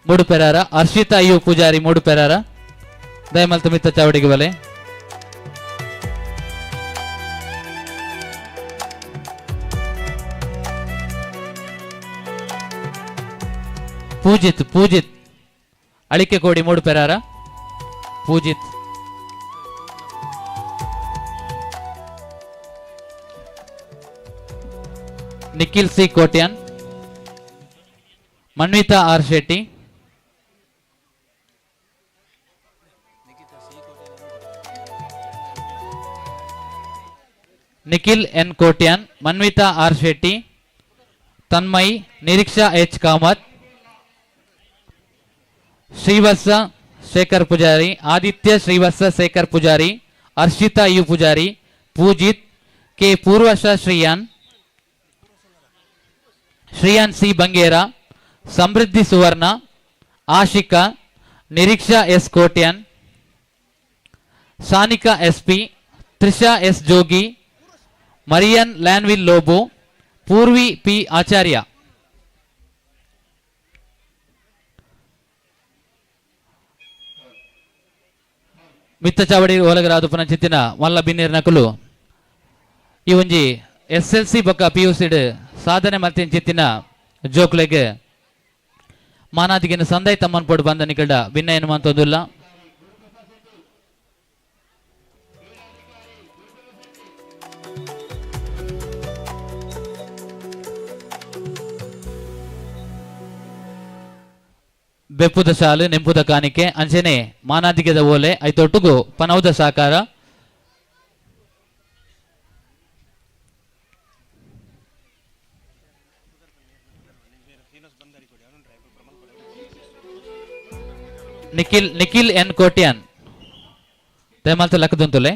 Mooduperara, Harshitha U Poojari Mooduperara ದಯಮಲ್ತ ಮಿತ್ತ ಚಾವಡಿಗೆ ಬಲೆ. Poojith Alike Kodi Mooduperara Poojith. Nikhil C Kotian, Manvitha R Shetty, Nikhil N Kotian, Manvitha R Shetty, Tanmay, Nireeksha H Kamath, Srivatsa Shekar Poojari, Aditya Srivatsa Shekar Poojari, Harshitha U Poojari, Poojith K Poorvasha, Shreyan C Bangera, Samruddhi Suvarna, Ashika, Niriksha S Kotian, Sanika SP, Trisha S Jogi, Marian Lanvil Lobo, Poorvi P Acharya. ಮಿತ್ತ ಚಾವಡಿ ಒಲಗರಾದು ಪುನಚಿತ್ತಿನ ಮಲ್ಲ ಬಿನ್ನೀರ್ ನಕಲು ಈ ಒಂಜಿ SLC ಬೊಕ್ಕ PUC ಸಾಧನೆ ಮಲ್ತಿನ ಚಿತ್ತಿನ ಜೋಕ್ಲೆಗೆ ಮಾನಾದಿಗಿನ ಸಂದೈ ತಮ್ಮನ್ ಪೋಡು ಬಂದ ನಿಕಲ್ಡ ಭಿನ್ನ ಏನು ಮಂತೊಂದುಲ್ಲ. ಬೆಪ್ಪುದ ಶಾಲು ನೆಂಪುದ ಕಾಣಿಕೆ ಅಂಚನೆ ಮಾನಾದಿಗೆದ ಓಲೆ ಐತೊಟ್ಟುಗು ಪನೌದ ಸಾಕಾರ. ನಿಖಿಲ್ ಎನ್ ಕೋಟ್ಯಾನ್ ದಯಮಾಲ್ತ ಲಕ್ಕದುಂತುಲೆ.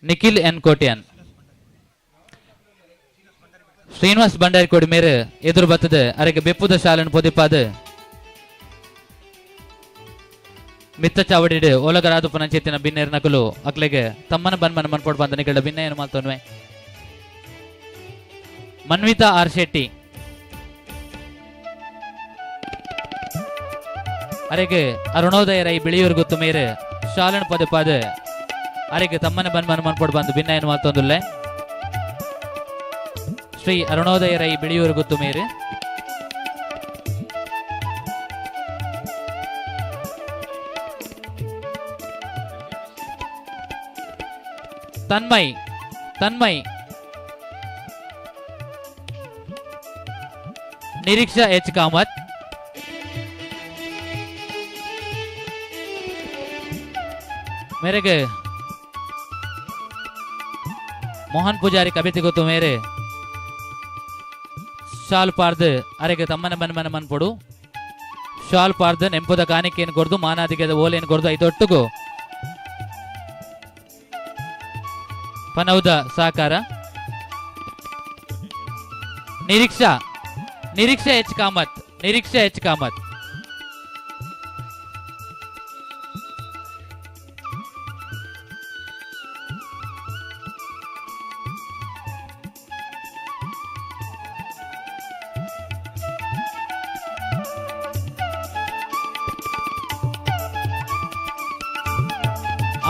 ನಿಖಿಲ್ ಎನ್ ಕೋಟ್ಯಾನ್, ಶ್ರೀನಿವಾಸ್ ಭಂಡಾರಿ ಕೋಡಿ ಮೇರೆ ಎದುರು ಬತ್ತದ ಅರೆಗೆ ಬೆಪ್ಪುದ ಶಾಲೆನ ಪೊದಿಪಾದ ಮಿತ್ತ ಚಾವಡಿ ಓಲಗರಾದು ಪನಂಚೇತಿನ ಬಿನ್ನೇರ್ ನಕಲು ಅಕ್ಲೆಗೆ ತಮ್ಮನ ಬನ್ಮನ ಮನ್ಪೊಡ್ ಬಂದ ನಿಕಲ್ಡ ಭಿನ್ನ ಏನು ಮಾಲ್ತೊನ್ವೆ. ಮನ್ವಿತಾ ಆರ್ ಶೆಟ್ಟಿ ಅರೆಗೆ ಅರುಣೋದಯ ರೈ ಬಿಳಿಯೂರು ಗೊತ್ತು ಮೇರೆ ಶಾಲೆನ ಪೊದಿಪಾದ ಅರೆಗೆ ತಮ್ಮನ ಬನ್ಮನ ಮನ್ಪೊಡ್ ಬಂದು ಭಿನ್ನ ಏನು ಮಾಲ್ತೊಂದುಲ್ಲೆ. ಶ್ರೀ ಅರುಣೋದಯ ರೈ ಬಿಳಿಯೂರು ಗೊತ್ತು ಮೇರೆ ತನ್ಮಯ್ ನಿರೀಕ್ಷಾ ಎಚ್ ಕಾಮತ್, ಮೇರೆಗೆ ಮೋಹನ್ ಪೂಜಾರಿ ಕವಿತೆ ಗೊತ್ತು ಮೇರೆ ಶಾಲ್ ಪಾರ್ದು ಅರೆಗೆ ತಮ್ಮನ ಮನ್ಮನ ಮನ್ಪೊಡು ಶಾಲ್ ಪಾರ್ದು ನೆಂಪುದ ಕಾಣಿಕೆಯನ್ನು ಕೊರ್ದು ಮಾನಾದಿಗೆದ ಓಲೆಯನ್ನು ಕೊರ್ದು ಐದೊಟ್ಟುಗು ಪನೌದ ಸಾಕಾರ. ನಿರೀಕ್ಷಾ ಎಚ್ ಕಾಮತ್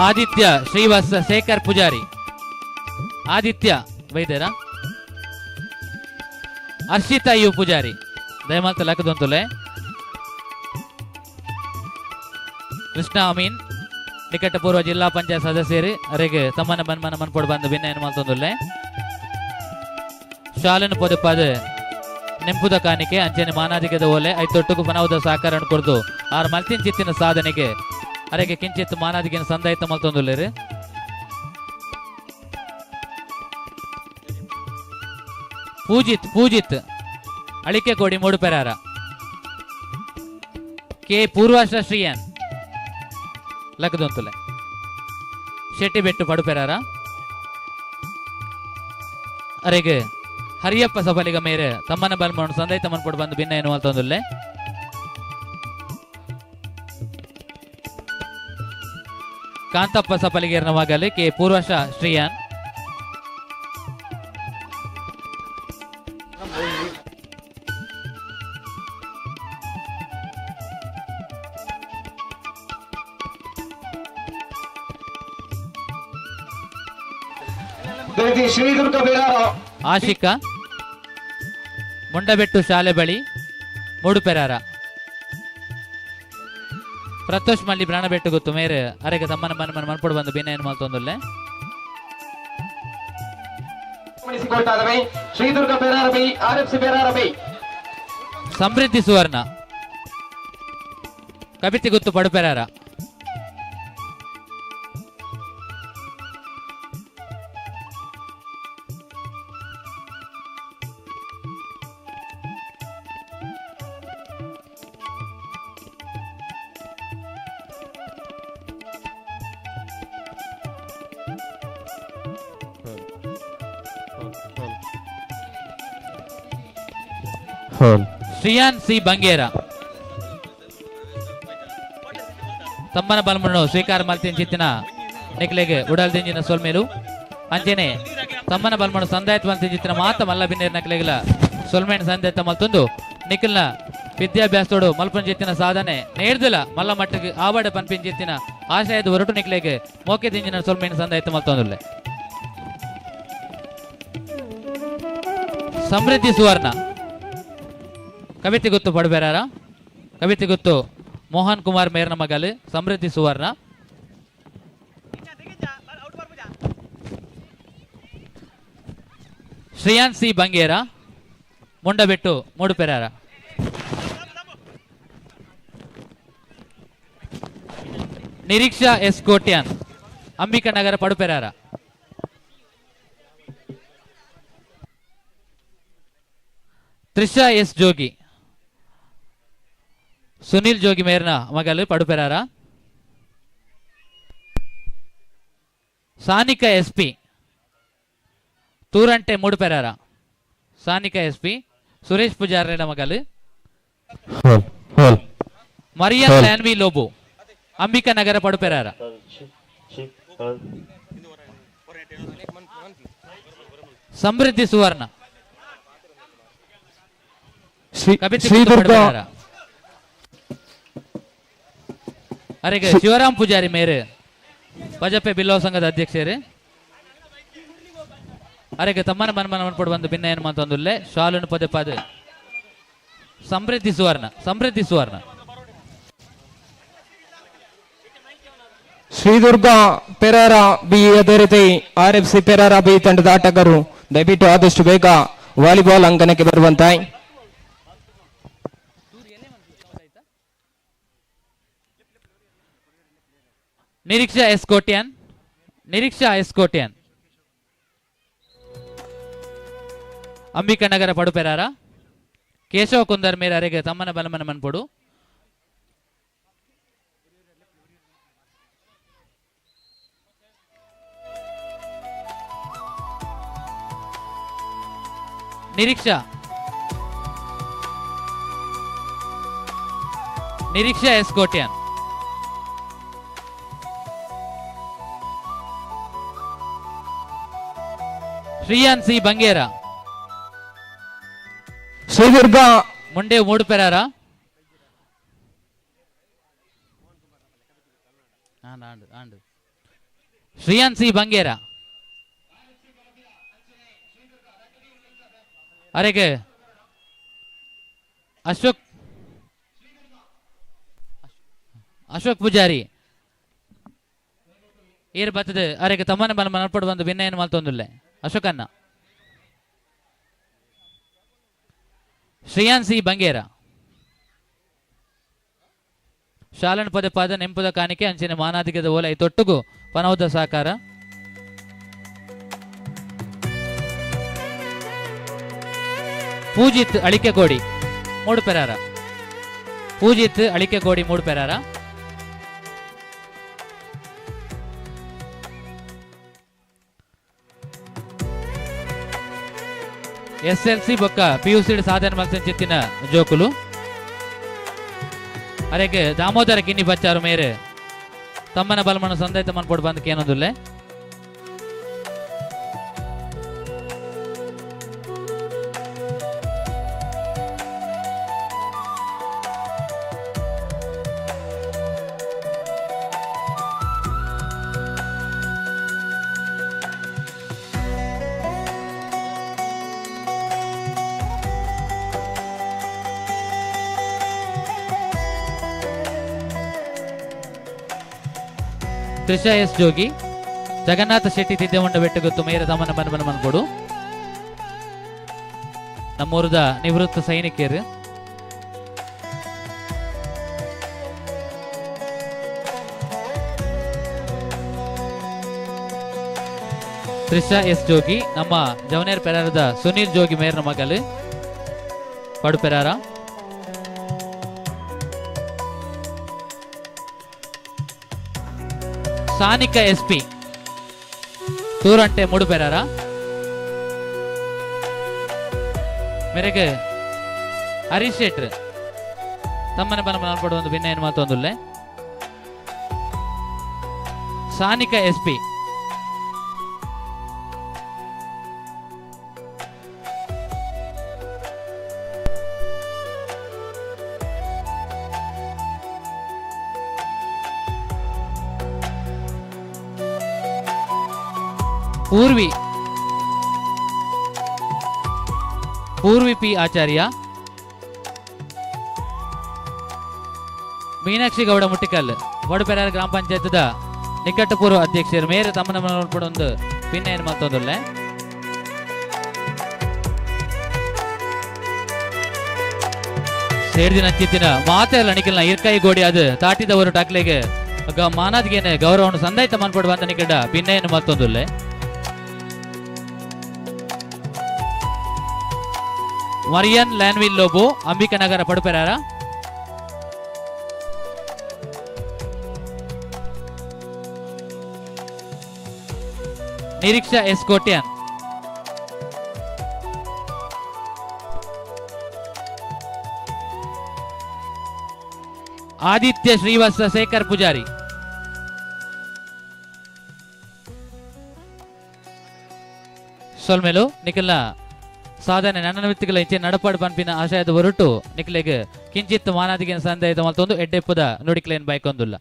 ಆದಿತ್ಯ ಶ್ರೀವಾಸ ಶೇಖರ್ ಪೂಜಾರಿ, ಆದಿತ್ಯ ವೈದ್ಯರ, ಹರ್ಷಿತಾ ಯು ಪೂಜಾರಿ ದಯಮಾಡ್ತ ಲಕ್ಕದೊಂತುಲೆ, ಕೃಷ್ಣ ಅಮೀನ್ ನಿಕಟಪೂರ್ವ ಜಿಲ್ಲಾ ಪಂಚಾಯತ್ ಸದಸ್ಯರು ಅವರಿಗೆ ತಮ್ಮನ ಬನ್ಮನ ಮನ್ಪೊಡು ಬಂದು ಭಿನ್ನ ಮಾಡ್ತೊಂದುಲ್ಲೆ. ಶಾಲೆನ ಪೊದಪಾದ ನೆಂಪುದ ಕಾಣಿಕೆ ಅಂಚನೆ ಮಾನಾಧಿಕದ ಓಲೆ ಐತೊಟ್ಟುಕು ಪನವದ ಸಹಕಾರ ಕೊಡ್ದು ಆರು ಮಲ್ತಿನ ಚಿತ್ತಿನ ಸಾಧನೆಗೆ ಅರೆಗೆ ಕಿಂಚಿತ್ ಮಾನಾಧಿಕಿನ ಸಂದಾಯಿತ ಮಲ್ತೊಂದುಲ್ಲೇರು. ಪೂಜಿತ್ ಅಳಿಕೆ ಕೋಡಿ ಮೂಡುಪೆರಾರ, ಕೆ ಪೂರ್ವಾಶ್ರ ಶ್ರೀಯನ್ ಲಕ್ಕದೊಂತುಲೆ, ಶೆಟ್ಟಿ ಬೆಟ್ಟು ಪಡುಪೆರಾರ ಅರೆಗೆ ಹರಿಯಪ್ಪ ಸಫಲಿಗ ಮೇರೆ ತಮ್ಮನ ಬಲ್ಮಣ್ಣು ಸಂದೈತ ಮನ್ಪೊಡು ಬಂದು ಭಿನ್ನ ಎನ್ನುವಂತೊಂದುಲ್ಲೆ. ಕಾಂತಪ್ಪ ಸಫಲಿಗೇರ್ನ ಮಗಲಿ ಕೆ ಪೂರ್ವಶ ಶ್ರೀಯಾನ್, ಆಶಿಕಾ ಮುಂಡಬೆಟ್ಟು ಶಾಲೆ ಬಳಿ ಮೂಡುಪೆರಾರ, ಪ್ರತೋಷ್ ಮಲ್ಲಿ ಪ್ರಾಣಬೆಟ್ಟು ಗೊತ್ತು ಮೇರೆ ಅರೆಗೆ ತಮ್ಮನ ಮನ ಮನ್ಪೊಡು ಬಂದು ಭಿನ್ನ ಏನು ಮಾಡ್ತೊಂದುಲ್ಲೆ. ಸಮೃದ್ಧಿ ಸುವರ್ಣ ಕಬಿತಿ ಗೊತ್ತು ಪಡುಪೆರಾರ, ಶ್ರೀಯಾನ್ ಸಿ ಬಂಗೇರ ತಮ್ಮನ ಬಲ್ಮಣ್ಣು ಸ್ವೀಕಾರ ಮಾಡ್ತೀನಿ ಚಿತ್ತಿನ ನಿಕ್ಲೆಗೆ ಉಡಲ್ ದಿಂಜಿನ ಸೊಲ್ಮೇಲು ಅಂಚೆನೆ ತಮ್ಮನ ಬಲ್ಮಣ್ಣು ಸಂದಾಯತ್ ಮಾಡ್ತೀನಿ ಚಿತ್ತಿನ ಮಾತ ಮಲ್ಲ ಬಿನ್ನೇರ್ ನಕ್ಲೆಗಳ ಸೊಲ್ಮೇನ್ ಸಂದಾಯತ ಮಲ್ತೊಂದು ನಿಖಿಲ್ನ ವಿದ್ಯಾಭ್ಯಾಸೋಡು ಮಲ್ಪನ್ ಚಿತ್ತಿನ ಸಾಧನೆ ನೇರ್ದಿಲ್ಲ ಮಲ್ಲ ಮಟ್ಟಿಗೆ ಆವಡ ಪನ್ಪಿನ್ ಚಿತ್ತಿನ ಆಶಯದ ಹೊರಟು ನಿಕ್ಲೆಗೆ ಮೋಕೆ ದಿಂಜಿನ ಸೊಲ್ಮೇನ್ ಸಂದಾಯತ ಮಲ್ತೊಂದುಲ್ಲೆ. ಸಮೃದ್ಧಿ ಸುವರ್ಣ ಕವಿತೆ ಗೊತ್ತು ಪಡುಬೇರಾರ, ಕವಿತೆ ಗೊತ್ತು ಮೋಹನ್ ಕುಮಾರ್ ಮೇರ್ನ ಮಗಲು Samruddhi Suvarna, Shreyan C Bangera Mundabettu Mooduperara, Nireeksha S Kotian Ambika Nagar Paduperara, Trisha S Jogi Sunil Jogi ಮೇರ್ನ ಮಗಲು Paduperara, Sanika S P Thurante Mooduperara, Sanika S P Suresh ಪೂಜಾರಿನ ಮಗಲು, Marian Lanvil Lobo Ambika Nagar Paduperara, Samruddhi Suvarna ಅರೆಗೆ ಶಿವರಾಮ್ ಪೂಜಾರಿ ಮೇರೆ ಬಜಪೆ ಬಿಲ್ಲೋ ಸಂಘದ ಅಧ್ಯಕ್ಷರು ಅರೆಗೆ ತಮ್ಮನ ಮನ್ಮನ ಮನ್ಪೊಡು ಬಂದು ಭಿನ್ನ ಏನು ಮಾತೊಂದುಲ್ಲೆ. ಶಾಲುನು ಪದೇ ಪದೇ ಸಮೃದ್ಧಿ ಸುವರ್ಣ, ಸಮೃದ್ಧಿ ಸುವರ್ಣ ಶ್ರೀದುರ್ಗ ಪೆರಾರ ಬಿ ಅದೇ ರೀತಿ RFC ಪೆರಾರ ಬಿ ತಂಡದ ಆಟಗಾರರು ದಯವಿಟ್ಟು ಆದಷ್ಟು ಬೇಗ ವಾಲಿಬಾಲ್ ಅಂಗನಕ್ಕೆ ಬರುವಂತೆ. ನಿರೀಕ್ಷಾ ಎಸ್ ಕೋಟ್ಯಾನ್, ನಿರೀಕ್ಷಾ ಎಸ್ ಕೋಟ್ಯಾನ್ ಅಂಬಿಕಾ ನಗರ ಪಡುಪೆರಾರ, ಕೇಶವ ಕುಂದರ್ ಮೇರೆ ಅರೆಗೆ ತಮ್ಮನ ಬಲಮನ ಮನ್ಪೊಡು, ನಿರೀಕ್ಷಾ ನಿರೀಕ್ಷಾ ಎಸ್ ಕೋಟ್ಯಾನ್, ಶ್ರೀಯಾನ್ ಸಿ ಬಂಗೇರ ಶ್ರೀದುರ್ಗ ಮುಂಡೆ ಮೂಡುಪೆರಾರ, ಶ್ರೀಯಾನ್ ಸಿ ಬಂಗೇರ ಅರೆಗೆ ಅಶೋಕ್ ಪೂಜಾರಿ ಏರ್ ಬತ್ತದ ಅರೆಗೆ ತಮ್ಮನ ಬಲ ಮನಪಡು ಬಂದು ಭಿನ್ನ ಏನು ಮಲ್ತೊಂದುಲ್ಲೆ ಅಶೋಕನ್ನ ಶ್ರೇಯಾನ್ ಸಿ ಬಂಗೇರ ಶಾಲನ್ ಪದ ಪಾದ ನೆಂಪದ ಕಾಣಿಕೆ ಅಂಚಿನ ಮಾನಾಧಿಕದ ಓಲೈ ತೊಟ್ಟುಗು ಪನೌದ ಸಾಕಾರ ಪೂಜಿತ್ ಅಳಿಕೆ ಕೋಡಿ ಮೂಡು ಪೆರಾರ ಪೂಜಿತ್ ಅಳಿಕೆ ಕೋಡಿ ಮೂಡು ಪೆರಾರ SLC ಬೊಕ್ಕ PUC ಸಾಧನೆ ಮಲ್ಸನ್ ಚಿತ್ತಿನ ಜೋಕುಲು ಅರೆಗೆ ದಾಮೋದರ ಕಿನ್ನಿ ಬಚ್ಚಾರು ಮೇರೆ ತಮ್ಮನ ಬಲಮನ ಸಂದೈತ ಮನ್ಪೊಡು ಬಂದಕ್ಕೆ ಏನೊಂದುಲ್ಲೆ ತ್ರಿಷಾ ಎಸ್ ಜೋಗಿ ಜಗನ್ನಾಥ ಶೆಟ್ಟಿ ತಿದ್ದೆಮಂಡ ಬೆಟ್ಟಗೊತ್ತು ಮೇರ ತಮ್ಮನ ಮನ ಮನ್ಕೊಡು ನಮ್ಮೂರದ ನಿವೃತ್ತ ಸೈನಿಕರು ತ್ರಿಷಾ ಎಸ್ ಜೋಗಿ ನಮ್ಮ ಜವನೇರ್ ಪೆರಾರದ ಸುನೀಲ್ ಜೋಗಿ ಮೇರ್ನ ಮಗಲು ಪಡು ಪೆರಾರ ಸಾನಿಕ SP ತೂರಂಟೆ ಮೂಡು ಪೆರಾರ ಮೇರೆಗೆ ಹರೀಶ್ ಶೆಟ್ರ್ ತಮ್ಮನ ಬಲ ಮಲ್ಪಡು ಒಂದು ಭಿನ್ನ ಏನು ಮಾತೊಂದುಲ್ಲೆ ಸಾನಿಕ SP ಪೂರ್ವಿ ಪಿ ಆಚಾರ್ಯ ಮೀನಾಕ್ಷಿ ಗೌಡ ಮುಟ್ಟಿಕಲ್ ವಡಪೆರಾರ ಗ್ರಾಮ ಪಂಚಾಯತ್ದ ನಿಕಟಪೂರ್ವ ಅಧ್ಯಕ್ಷರು ಮೇರೆ ತಮ್ಮನ ನೋಡ್ಬಿಡು ಒಂದು ಭಿನ್ನ ಏನು ಮತ್ತೊಂದುಲ್ಲೆ ಸೇರ್ದಿನ ಚಿತ್ತಿನ ಮಾತೆಲ್ಲ ನಿಖಿಲ್ನ ಇರ್ಕಾಯಿ ಗೋಡಿ ಅದು ತಾಟಿದವರು ಟಾಕ್ಲೆಗೆ ಮಾನಾದ್ಗೇನೆ ಗೌರವವನ್ನು ಸಂದೈತ ಮನ್ಪಡು ಬಂದ ನಿಕಟ ಭಿನ್ನ ಏನು ಮತ್ತೊಂದುಲ್ಲೆ ಮರಿಯನ್ ಲ್ಯಾನ್ವಿಲ್ ಲೋಬೋ ಅಂಬಿಕನಗರ ಪಡುಪೆರಾರ ನಿರೀಕ್ಷಾ ಎಸ್ ಕೋಟ್ಯಾನ್ ಆದಿತ್ಯ ಶ್ರೀವಾಸ ಶೇಖರ್ ಪೂಜಾರಿ ಸೊಲ್ಮೇಲು ನಿಖಿಲ್ನ ಸಾಧನೆ ನನ್ನ ವ್ಯಕ್ತಿಗಳ ಇಂಚೆ ನಡಪಾಡು ಪಂಪಿನ ಆಶಯದ ಹೊರಟು ನಿಖಿಲೆಗೆ ಕಿಂಚಿತ್ ಮಾನಾದಿಗೆ ಸಂದೇಹ ಮತ್ತೊಂದು ಎಡ್ಡೆಪ್ಪದ ನುಡಿಕ್ಲೇನ್ ಬೈಕೊಂದುಲ್ಲ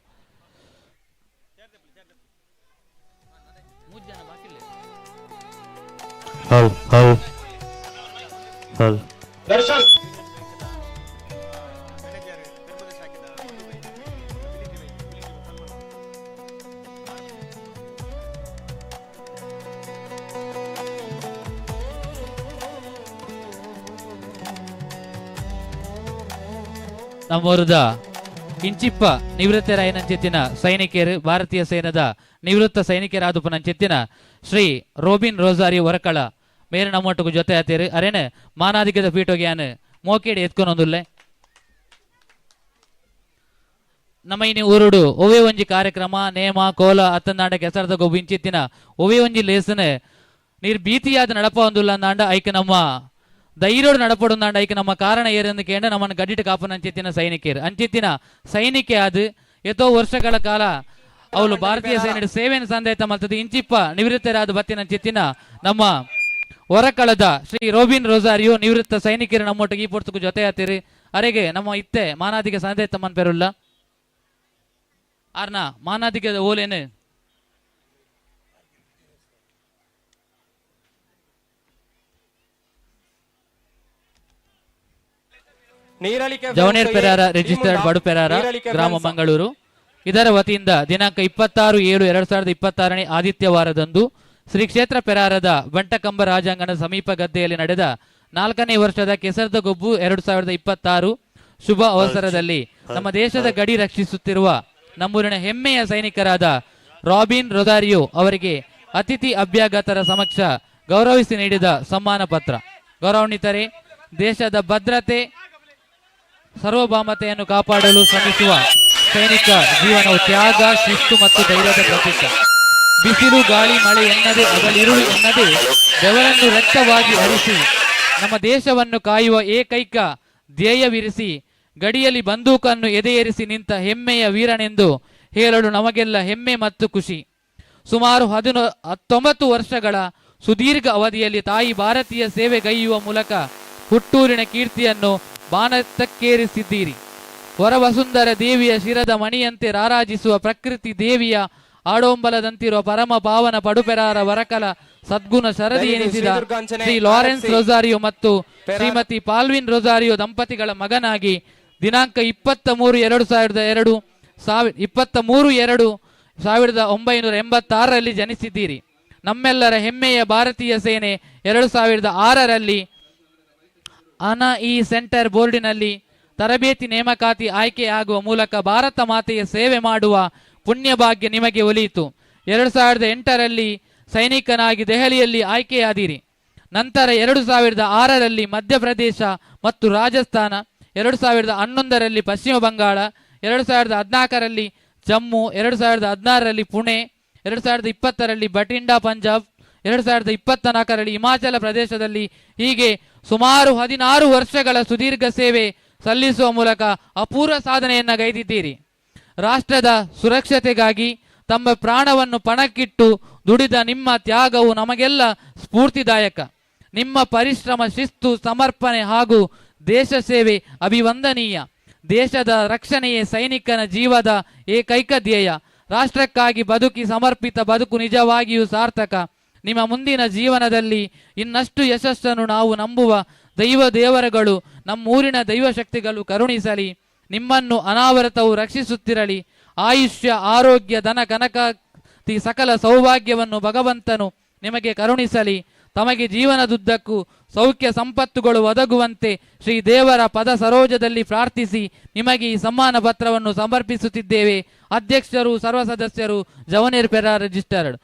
ನಮ್ಮೂರದ ಇಂಚಿಪ್ಪ ನಿವೃತ್ತರಾಯನಂಚೆತ್ತಿನ ಸೈನಿಕರು ಭಾರತೀಯ ಸೇನದ ನಿವೃತ್ತ ಸೈನಿಕರಾದುಪನಂಚೆತ್ತಿನ ಶ್ರೀ ರೋಬಿನ್ ರೋಸಾರಿ ಹೊರಕಳ ಮೇರೆ ನಮ್ಮೊಟ್ಟಿಗೂ ಜೊತೆ ಆತೇರು ಅರೇನೆ ಮಾನಾಧಿಕದ ಪೀಠೋಗ್ಯಾನ್ ಮೋಕೇಡಿ ಎತ್ಕೊಂಡೊಂದುಲ್ಲೆ ನಮ್ಮ ಇನಿ ಊರುಡು ಒವೆ ಒಂಜಿ ಕಾರ್ಯಕ್ರಮ ನೇಮ ಕೋಲ ಅತ್ತನಾಡ ಕೆಸರದ ಗೊಬ್ಬು ಇಂಚಿತ್ತಿನ ಒವೆ ಒಂಜಿ ಲೇಸನೆ ನೀರು ಭೀತಿಯಾದ ನಡಪ ಒಂದುಲ್ಲ ಅಂದಾಂಡ ಐಕ ನಮ್ಮ ಧೈರ್ಯೋಡು ನಡಪಡು ಅಂದಾಂಡ ಐಕ ನಮ್ಮ ಕಾರಣ ಏರೆಂದು ಕೇಂದ್ರ ನಮ್ಮನ್ನು ಗಡ್ಡಿಟ್ಟು ಕಾಪನ ಅಂಚಿತ್ತಿನ ಸೈನಿಕರು ಅಂಚಿತ್ತಿನ ಸೈನಿಕೆ ಆದು ಎಷ್ಟೋ ವರ್ಷಗಳ ಕಾಲ ಅವಳು ಭಾರತೀಯ ಸೇನೆ ಸೇವೆಯನ್ನು ಸಂದೇತ ಮಲ್ತದೆ ಇಂಚಿಪ್ಪ ನಿವೃತ್ತರಾದ ಬತ್ತಿನ ಚಿತ್ತಿನ ನಮ್ಮ ಹೊರಕಳದ ಶ್ರೀ ರೋಬಿನ್ ರೋಸಾರಿಯೋ ನಿವೃತ್ತ ಸೈನಿಕರು ನಮ್ಮೊಟ್ಟಿಗೆ ಈ ಪುಸ್ತಕ ಜೊತೆ ಆತಿರಿ ಅರೆಗೆ ನಮ್ಮ ಇತ್ತೆ ಮಾನಾದಿಗೆ ಸಂದೇತ ಮನ್ ಪೆರುಲ್ಲ ಆರ್ನ ಮಾನಾದಿಗೆ ಓಲೇನು ಜವನೇರ್ ಪೆರಾರ ರಿಜಿಸ್ಟರ್ಡ್ ಬಡು ಪೆರಾರ ಗ್ರಾಮ ಮಂಗಳೂರು ಇದರ ವತಿಯಿಂದ ದಿನಾಂಕ 26/7/2026 ಆದಿತ್ಯವಾರದಂದು ಶ್ರೀ ಕ್ಷೇತ್ರ ಪೆರಾರದ ಬಂಟಕಂಬ ರಾಜಾಂಗಣ ಸಮೀಪ ಗದ್ದೆಯಲ್ಲಿ ನಡೆದ 4ನೇ ವರ್ಷದ ಕೆಸರದ ಗೊಬ್ಬು 2026 ಶುಭ ಅವಸರದಲ್ಲಿ ನಮ್ಮ ದೇಶದ ಗಡಿ ರಕ್ಷಿಸುತ್ತಿರುವ ನಮ್ಮೂರಿನ ಹೆಮ್ಮೆಯ ಸೈನಿಕರಾದ ರಾಬಿನ್ ರೊಜಾರಿಯೋ ಅವರಿಗೆ ಅತಿಥಿ ಅಭ್ಯಾಗತರ ಸಮಕ್ಷ ಗೌರವಿಸಿ ನೀಡಿದ ಸಮ್ಮಾನ ಪತ್ರ. ಗೌರವಾನ್ವಿತರೇ, ದೇಶದ ಭದ್ರತೆ ಸಾರ್ವಭೌಮತೆಯನ್ನು ಕಾಪಾಡಲು ಶ್ರಮಿಸುವ ಸೈನಿಕ ಜೀವನವು ತ್ಯಾಗ, ಶಿಸ್ತು ಮತ್ತು ಧೈರ್ಯದ ಪ್ರತೀಕ. ಬಿಸಿಲು, ಗಾಳಿ, ಮಳೆ ಎನ್ನದೆ ಹಗಲಿರುಳು ಎನ್ನದೆ ಬೆವರನ್ನು ರಕ್ತವಾಗಿ ಹರಿಸಿ ನಮ್ಮ ದೇಶವನ್ನು ಕಾಯುವ ಏಕೈಕ ಧ್ಯೇಯವಿರಿಸಿ ಗಡಿಯಲ್ಲಿ ಬಂದೂಕನ್ನು ಎದೆಯೇರಿಸಿ ನಿಂತ ಹೆಮ್ಮೆಯ ವೀರನೆಂದು ಹೇಳಲು ನಮಗೆಲ್ಲ ಹೆಮ್ಮೆ ಮತ್ತು ಖುಷಿ. ಸುಮಾರು 19 ವರ್ಷಗಳ ಸುದೀರ್ಘ ಅವಧಿಯಲ್ಲಿ ತಾಯಿ ಭಾರತೀಯ ಸೇವೆಗೈಯುವ ಮೂಲಕ ಹುಟ್ಟೂರಿನ ಕೀರ್ತಿಯನ್ನು ಬಾನತ್ತಕ್ಕೇರಿಸಿದ್ದೀರಿ. ವರವಸುಂದರ ದೇವಿಯ ಶಿರದ ಮಣಿಯಂತೆ ರಾರಾಜಿಸುವ ಪ್ರಕೃತಿ ದೇವಿಯ ಆಡೋಂಬಲದಂತಿರುವ ಪರಮ ಪಾವನ ಪಡುಪೆರಾರ ವರಕಲ ಸದ್ಗುಣ ಸರದಿ ಎನಿಸಿದ ಶ್ರೀ ಲಾರೆನ್ಸ್ ರೊಜಾರಿಯೋ ಮತ್ತು ಶ್ರೀಮತಿ ಪಾಲ್ವಿನ್ ರೊಜಾರಿಯೋ ದಂಪತಿಗಳ ಮಗನಾಗಿ ದಿನಾಂಕ 23/2/1986 ಜನಿಸಿದ್ದೀರಿ. ನಮ್ಮೆಲ್ಲರ ಹೆಮ್ಮೆಯ ಭಾರತೀಯ ಸೇನೆ 2006ರಲ್ಲಿ ಅನಇ ಸೆಂಟರ್ ಬೋರ್ಡಿನಲ್ಲಿ ತರಬೇತಿ ನೇಮಕಾತಿ ಆಯ್ಕೆಯಾಗುವ ಮೂಲಕ ಭಾರತ ಮಾತೆಯ ಸೇವೆ ಮಾಡುವ ಪುಣ್ಯ ಭಾಗ್ಯ ನಿಮಗೆ ಒಲಿಯಿತು. 2008ರಲ್ಲಿ ಸೈನಿಕನಾಗಿ ದೆಹಲಿಯಲ್ಲಿ ಆಯ್ಕೆಯಾದಿರಿ. ನಂತರ 2006ರಲ್ಲಿ ಮಧ್ಯಪ್ರದೇಶ ಮತ್ತು ರಾಜಸ್ಥಾನ, 2011ರಲ್ಲಿ ಪಶ್ಚಿಮ ಬಂಗಾಳ, 2014ರಲ್ಲಿ ಜಮ್ಮು, 2016ರಲ್ಲಿ ಪುಣೆ, 2020ರಲ್ಲಿ ಬಟಿಂಡಾ ಪಂಜಾಬ್, 2024ರಲ್ಲಿ ಹಿಮಾಚಲ ಪ್ರದೇಶದಲ್ಲಿ ಹೀಗೆ ಸುಮಾರು 16 ವರ್ಷಗಳ ಸುದೀರ್ಘ ಸೇವೆ ಸಲ್ಲಿಸುವ ಮೂಲಕ ಅಪೂರ್ವ ಸಾಧನೆಯನ್ನ ಗೈದಿದ್ದೀರಿ. ರಾಷ್ಟ್ರದ ಸುರಕ್ಷತೆಗಾಗಿ ತಮ್ಮ ಪ್ರಾಣವನ್ನು ಪಣಕ್ಕಿಟ್ಟು ದುಡಿದ ನಿಮ್ಮ ತ್ಯಾಗವು ನಮಗೆಲ್ಲ ಸ್ಫೂರ್ತಿದಾಯಕ. ನಿಮ್ಮ ಪರಿಶ್ರಮ, ಶಿಸ್ತು, ಸಮರ್ಪಣೆ ಹಾಗೂ ದೇಶ ಸೇವೆ ಅಭಿವಂದನೀಯ. ದೇಶದ ರಕ್ಷಣೆಯೇ ಸೈನಿಕನ ಜೀವದ ಏಕೈಕ ಧ್ಯೇಯ. ರಾಷ್ಟ್ರಕ್ಕಾಗಿ ಬದುಕಿ ಸಮರ್ಪಿತ ಬದುಕು ನಿಜವಾಗಿಯೂ ಸಾರ್ಥಕ. ನಿಮ್ಮ ಮುಂದಿನ ಜೀವನದಲ್ಲಿ ಇನ್ನಷ್ಟು ಯಶಸ್ಸನ್ನು ನಾವು ನಂಬುವ ದೇವರುಗಳು, ನಮ್ಮೂರಿನ ದೈವಶಕ್ತಿಗಳು ಕರುಣಿಸಲಿ. ನಿಮ್ಮನ್ನು ಅನಾವರತವು ರಕ್ಷಿಸುತ್ತಿರಲಿ. ಆಯುಷ್ಯ, ಆರೋಗ್ಯ, ಧನ ಕನಕಾತಿ ಸಕಲ ಸೌಭಾಗ್ಯವನ್ನು ಭಗವಂತನು ನಿಮಗೆ ಕರುಣಿಸಲಿ. ತಮಗೆ ಜೀವನದುದ್ದಕ್ಕೂ ಸೌಖ್ಯ ಸಂಪತ್ತುಗಳು ಒದಗುವಂತೆ ಶ್ರೀ ದೇವರ ಪದ ಸರೋಜದಲ್ಲಿ ಪ್ರಾರ್ಥಿಸಿ ನಿಮಗೆ ಈ ಸಮ್ಮಾನ ಪತ್ರವನ್ನು ಸಮರ್ಪಿಸುತ್ತಿದ್ದೇವೆ. ಅಧ್ಯಕ್ಷರು, ಸರ್ವ ಸದಸ್ಯರು, ಜವನೇರ್ ಪೆರಾರ ರಿಜಿಸ್ಟರ್ಡ್.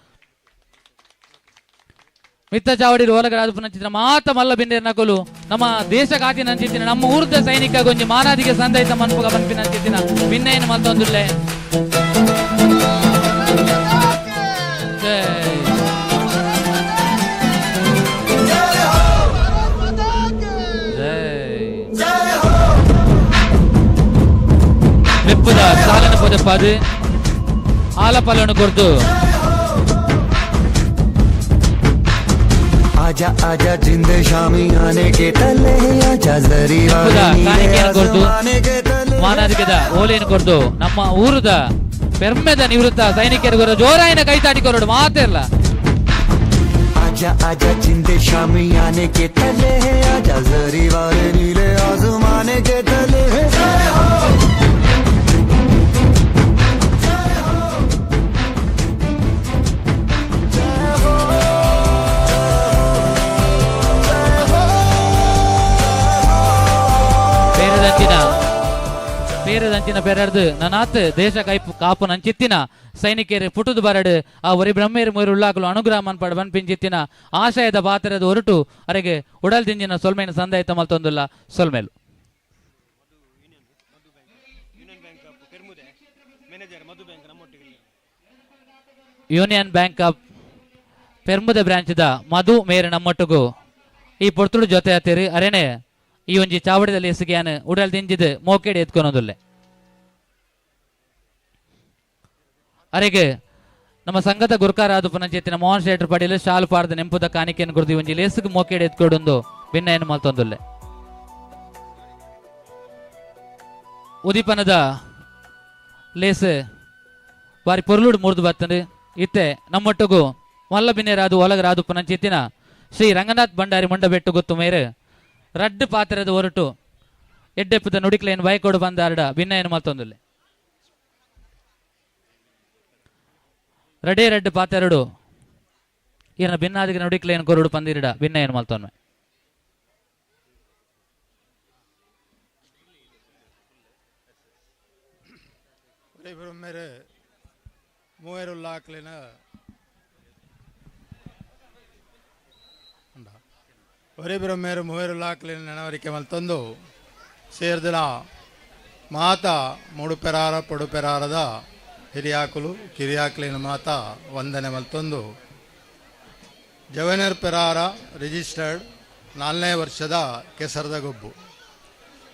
ಮಿತ್ತ ಚಾವಡಿ ಓಲಗರಾದ ಪುನಂಚಿನ ಮಾತ ಮಲ್ಲ ಬಿಂದೇರ್ ನಕಲು ನಮ್ಮ ದೇಶ ಕಾತಿನ ಅಂಚಿತ್ತಿನ ನಮ್ಮ ಊರ್ದ ಸೈನಿಕ ಗೊಂಜಿ ಮಾನಾದಿಗೆ ಸಂದೈತ ಮನ್ಪುಗ ಪಂಪಿನ ಅಂಚಿತ್ತಿನ ಭಿನ್ನೇನು ಮತ್ತೊಂದುಲ್ಲೆ ಮೆಪ್ಪುದ ಸಾಲನ ಪೊದೆಪಾದು ಆಲಪಲ್ಲನ್ನು ಕೊರ್ದು आजा आजा जिंद शामी आने के तले आजा जरी ಮಾನದಿಗೆದ ಓಲೇನು ಕೊರ್ದು ನಮ್ಮ ಊರದ ಪೆರ್ಮೆದ ನಿವೃತ್ತ ಸೈನಿಕರಿಗೂ ಜೋರಾಯಿನ ಕೈತಾಟಿಕೊರಡು ಮಾತಿರಲ್ಲ. आजा आजा जिंद शामी आने के तले आजा जरी वाले नीले आसमाने के तले ಪೇರದಂಚಿನ ಪೆರರ್ದು ನನಾತ್ ದೇಶ ಕಾಪು ನಂಚಿತ್ತಿನ ಸೈನಿಕರು ಪುಟುದು ಬರಡು ಆ ಒರಿ ಬ್ರಹ್ಮೇರು ಮೂರು ಉಳ್ಳಾಕಲು ಅನುಗ್ರಹ ಮನ್ಪಡ ಬನ್ಪಿಂಚಿತ್ತಿನ ಆಶಯದ ಪಾತ್ರದ ಹೊರಟು ಅರೆಗೆ ಉಡಲ್ ದಿಂಜಿನ ಸೊಲ್ಮೇನ ಸಂದಾಯಿತ ಮಲ್ತೊಂದುಲ್ಲ ಸೊಲ್ಮೇಲು ಯೂನಿಯನ್ ಬ್ಯಾಂಕ್ ಆಫ್ ಪೆರ್ಮುದ ಬ್ರಾಂಚ್ದ ಮಧು ಮೇರು ನಮ್ಮೊಟ್ಟಿಗೂ ಈ ಪೊರ್ತುಡು ಜೊತೆ ಹತ್ತಿರಿ ಅರೇನೆ ಈ ಒಂಜಿ ಚಾವಡಿದಲ್ಲಿ ಎಸಗಿಯಾನ ಉಡಲ್ ದಿಂಜಿದ್ ಮೋಕೆಡೆ ಎತ್ಕೊನೋದುಲ್ಲೆ ಅರೆಗೆ ನಮ್ಮ ಸಂಘದ ಗುರುಕಾರಾದ ಪುನಂಚೆತ್ತಿನ ಮೋಹನ್ ಶೇಟ್ರ್ ಪಡೀಲು ಶಾಲು ಪಾಡ್ದ ನೆಂಪುದ ಕಾಣಿಕೆಯನ್ನು ಗುರುದಿ ಒಂಜಿ ಲೇಸಿಗೆ ಮೋಕೆಡೆ ಎತ್ಕೊಡೊಂದು ಭಿನ್ನ ಏನು ಮಲ್ತೊಂದುಲ್ಲೆ ಉದೀಪನದ ಲೇಸ್ ಬಾರಿ ಪೊರ್ಲುಡು ಮುರಿದು ಬರ್ತಂದು ಇತ್ತೆ ನಮ್ಮೊಟ್ಟಿಗೂ ಮಲ್ಲ ಬಿನ್ನೆರಾದು ಒಲಗರಾದು ಪುನಂಚೆತ್ತಿನ ಶ್ರೀ ರಂಗನಾಥ್ ಭಂಡಾರಿ ಮೊಂಡಬೆಟ್ಟು ಗೊತ್ತು ಮೇರೆ ರಡ್ಡು ಪಾತ್ರದ ಹೊರಟು ಎಡ್ಡೆಪ್ಪದ ನುಡಿಕ್ಲೇನ್ ಬೈಕೋಡು ಬಂದಾರ್ಡ ಭಿನ್ನಯನ ಮಲ್ತೊಂದುಲ್ಲೆ ರೆಡೇ ರೆಡ್ ಪಾತೆರಡು ಈಯನ ಭಿನ್ನಾದಿಗೆ ನುಡಿಕ್ಲೇನ್ ಕೊರಡು ಪಂದಿರಿಡ ಭಿನ್ನಯನ ಮಲ್ತೊನ್ವೆ ಮೇರೆ ಮೂವರುಲ್ಲಾಕ್ಲಿನ ಒರಿಬ್ರು ಮೇರು ಮೂವರುಲ್ಲಾಕ್ಲಿನ ನೆನವರಿಕೆ ಮಲ್ತೊಂದು ಸೇರ್ದಿನ ಮಾತ ಮುಡುಪೆರಾರ ಪೊಡುಪೆರಾರದ ಹಿರಿಯಾಕುಲು ಕಿರಿಯಾಕ್ಲಿನ ಮಾತ ವಂದನೆ ಮಲ್ತೊಂದು ಜವನೇರ್ ಪೆರಾರ ರಿಜಿಸ್ಟರ್ಡ್ 4ನೇ ವರ್ಷದ ಕೆಸರದ ಗೊಬ್ಬು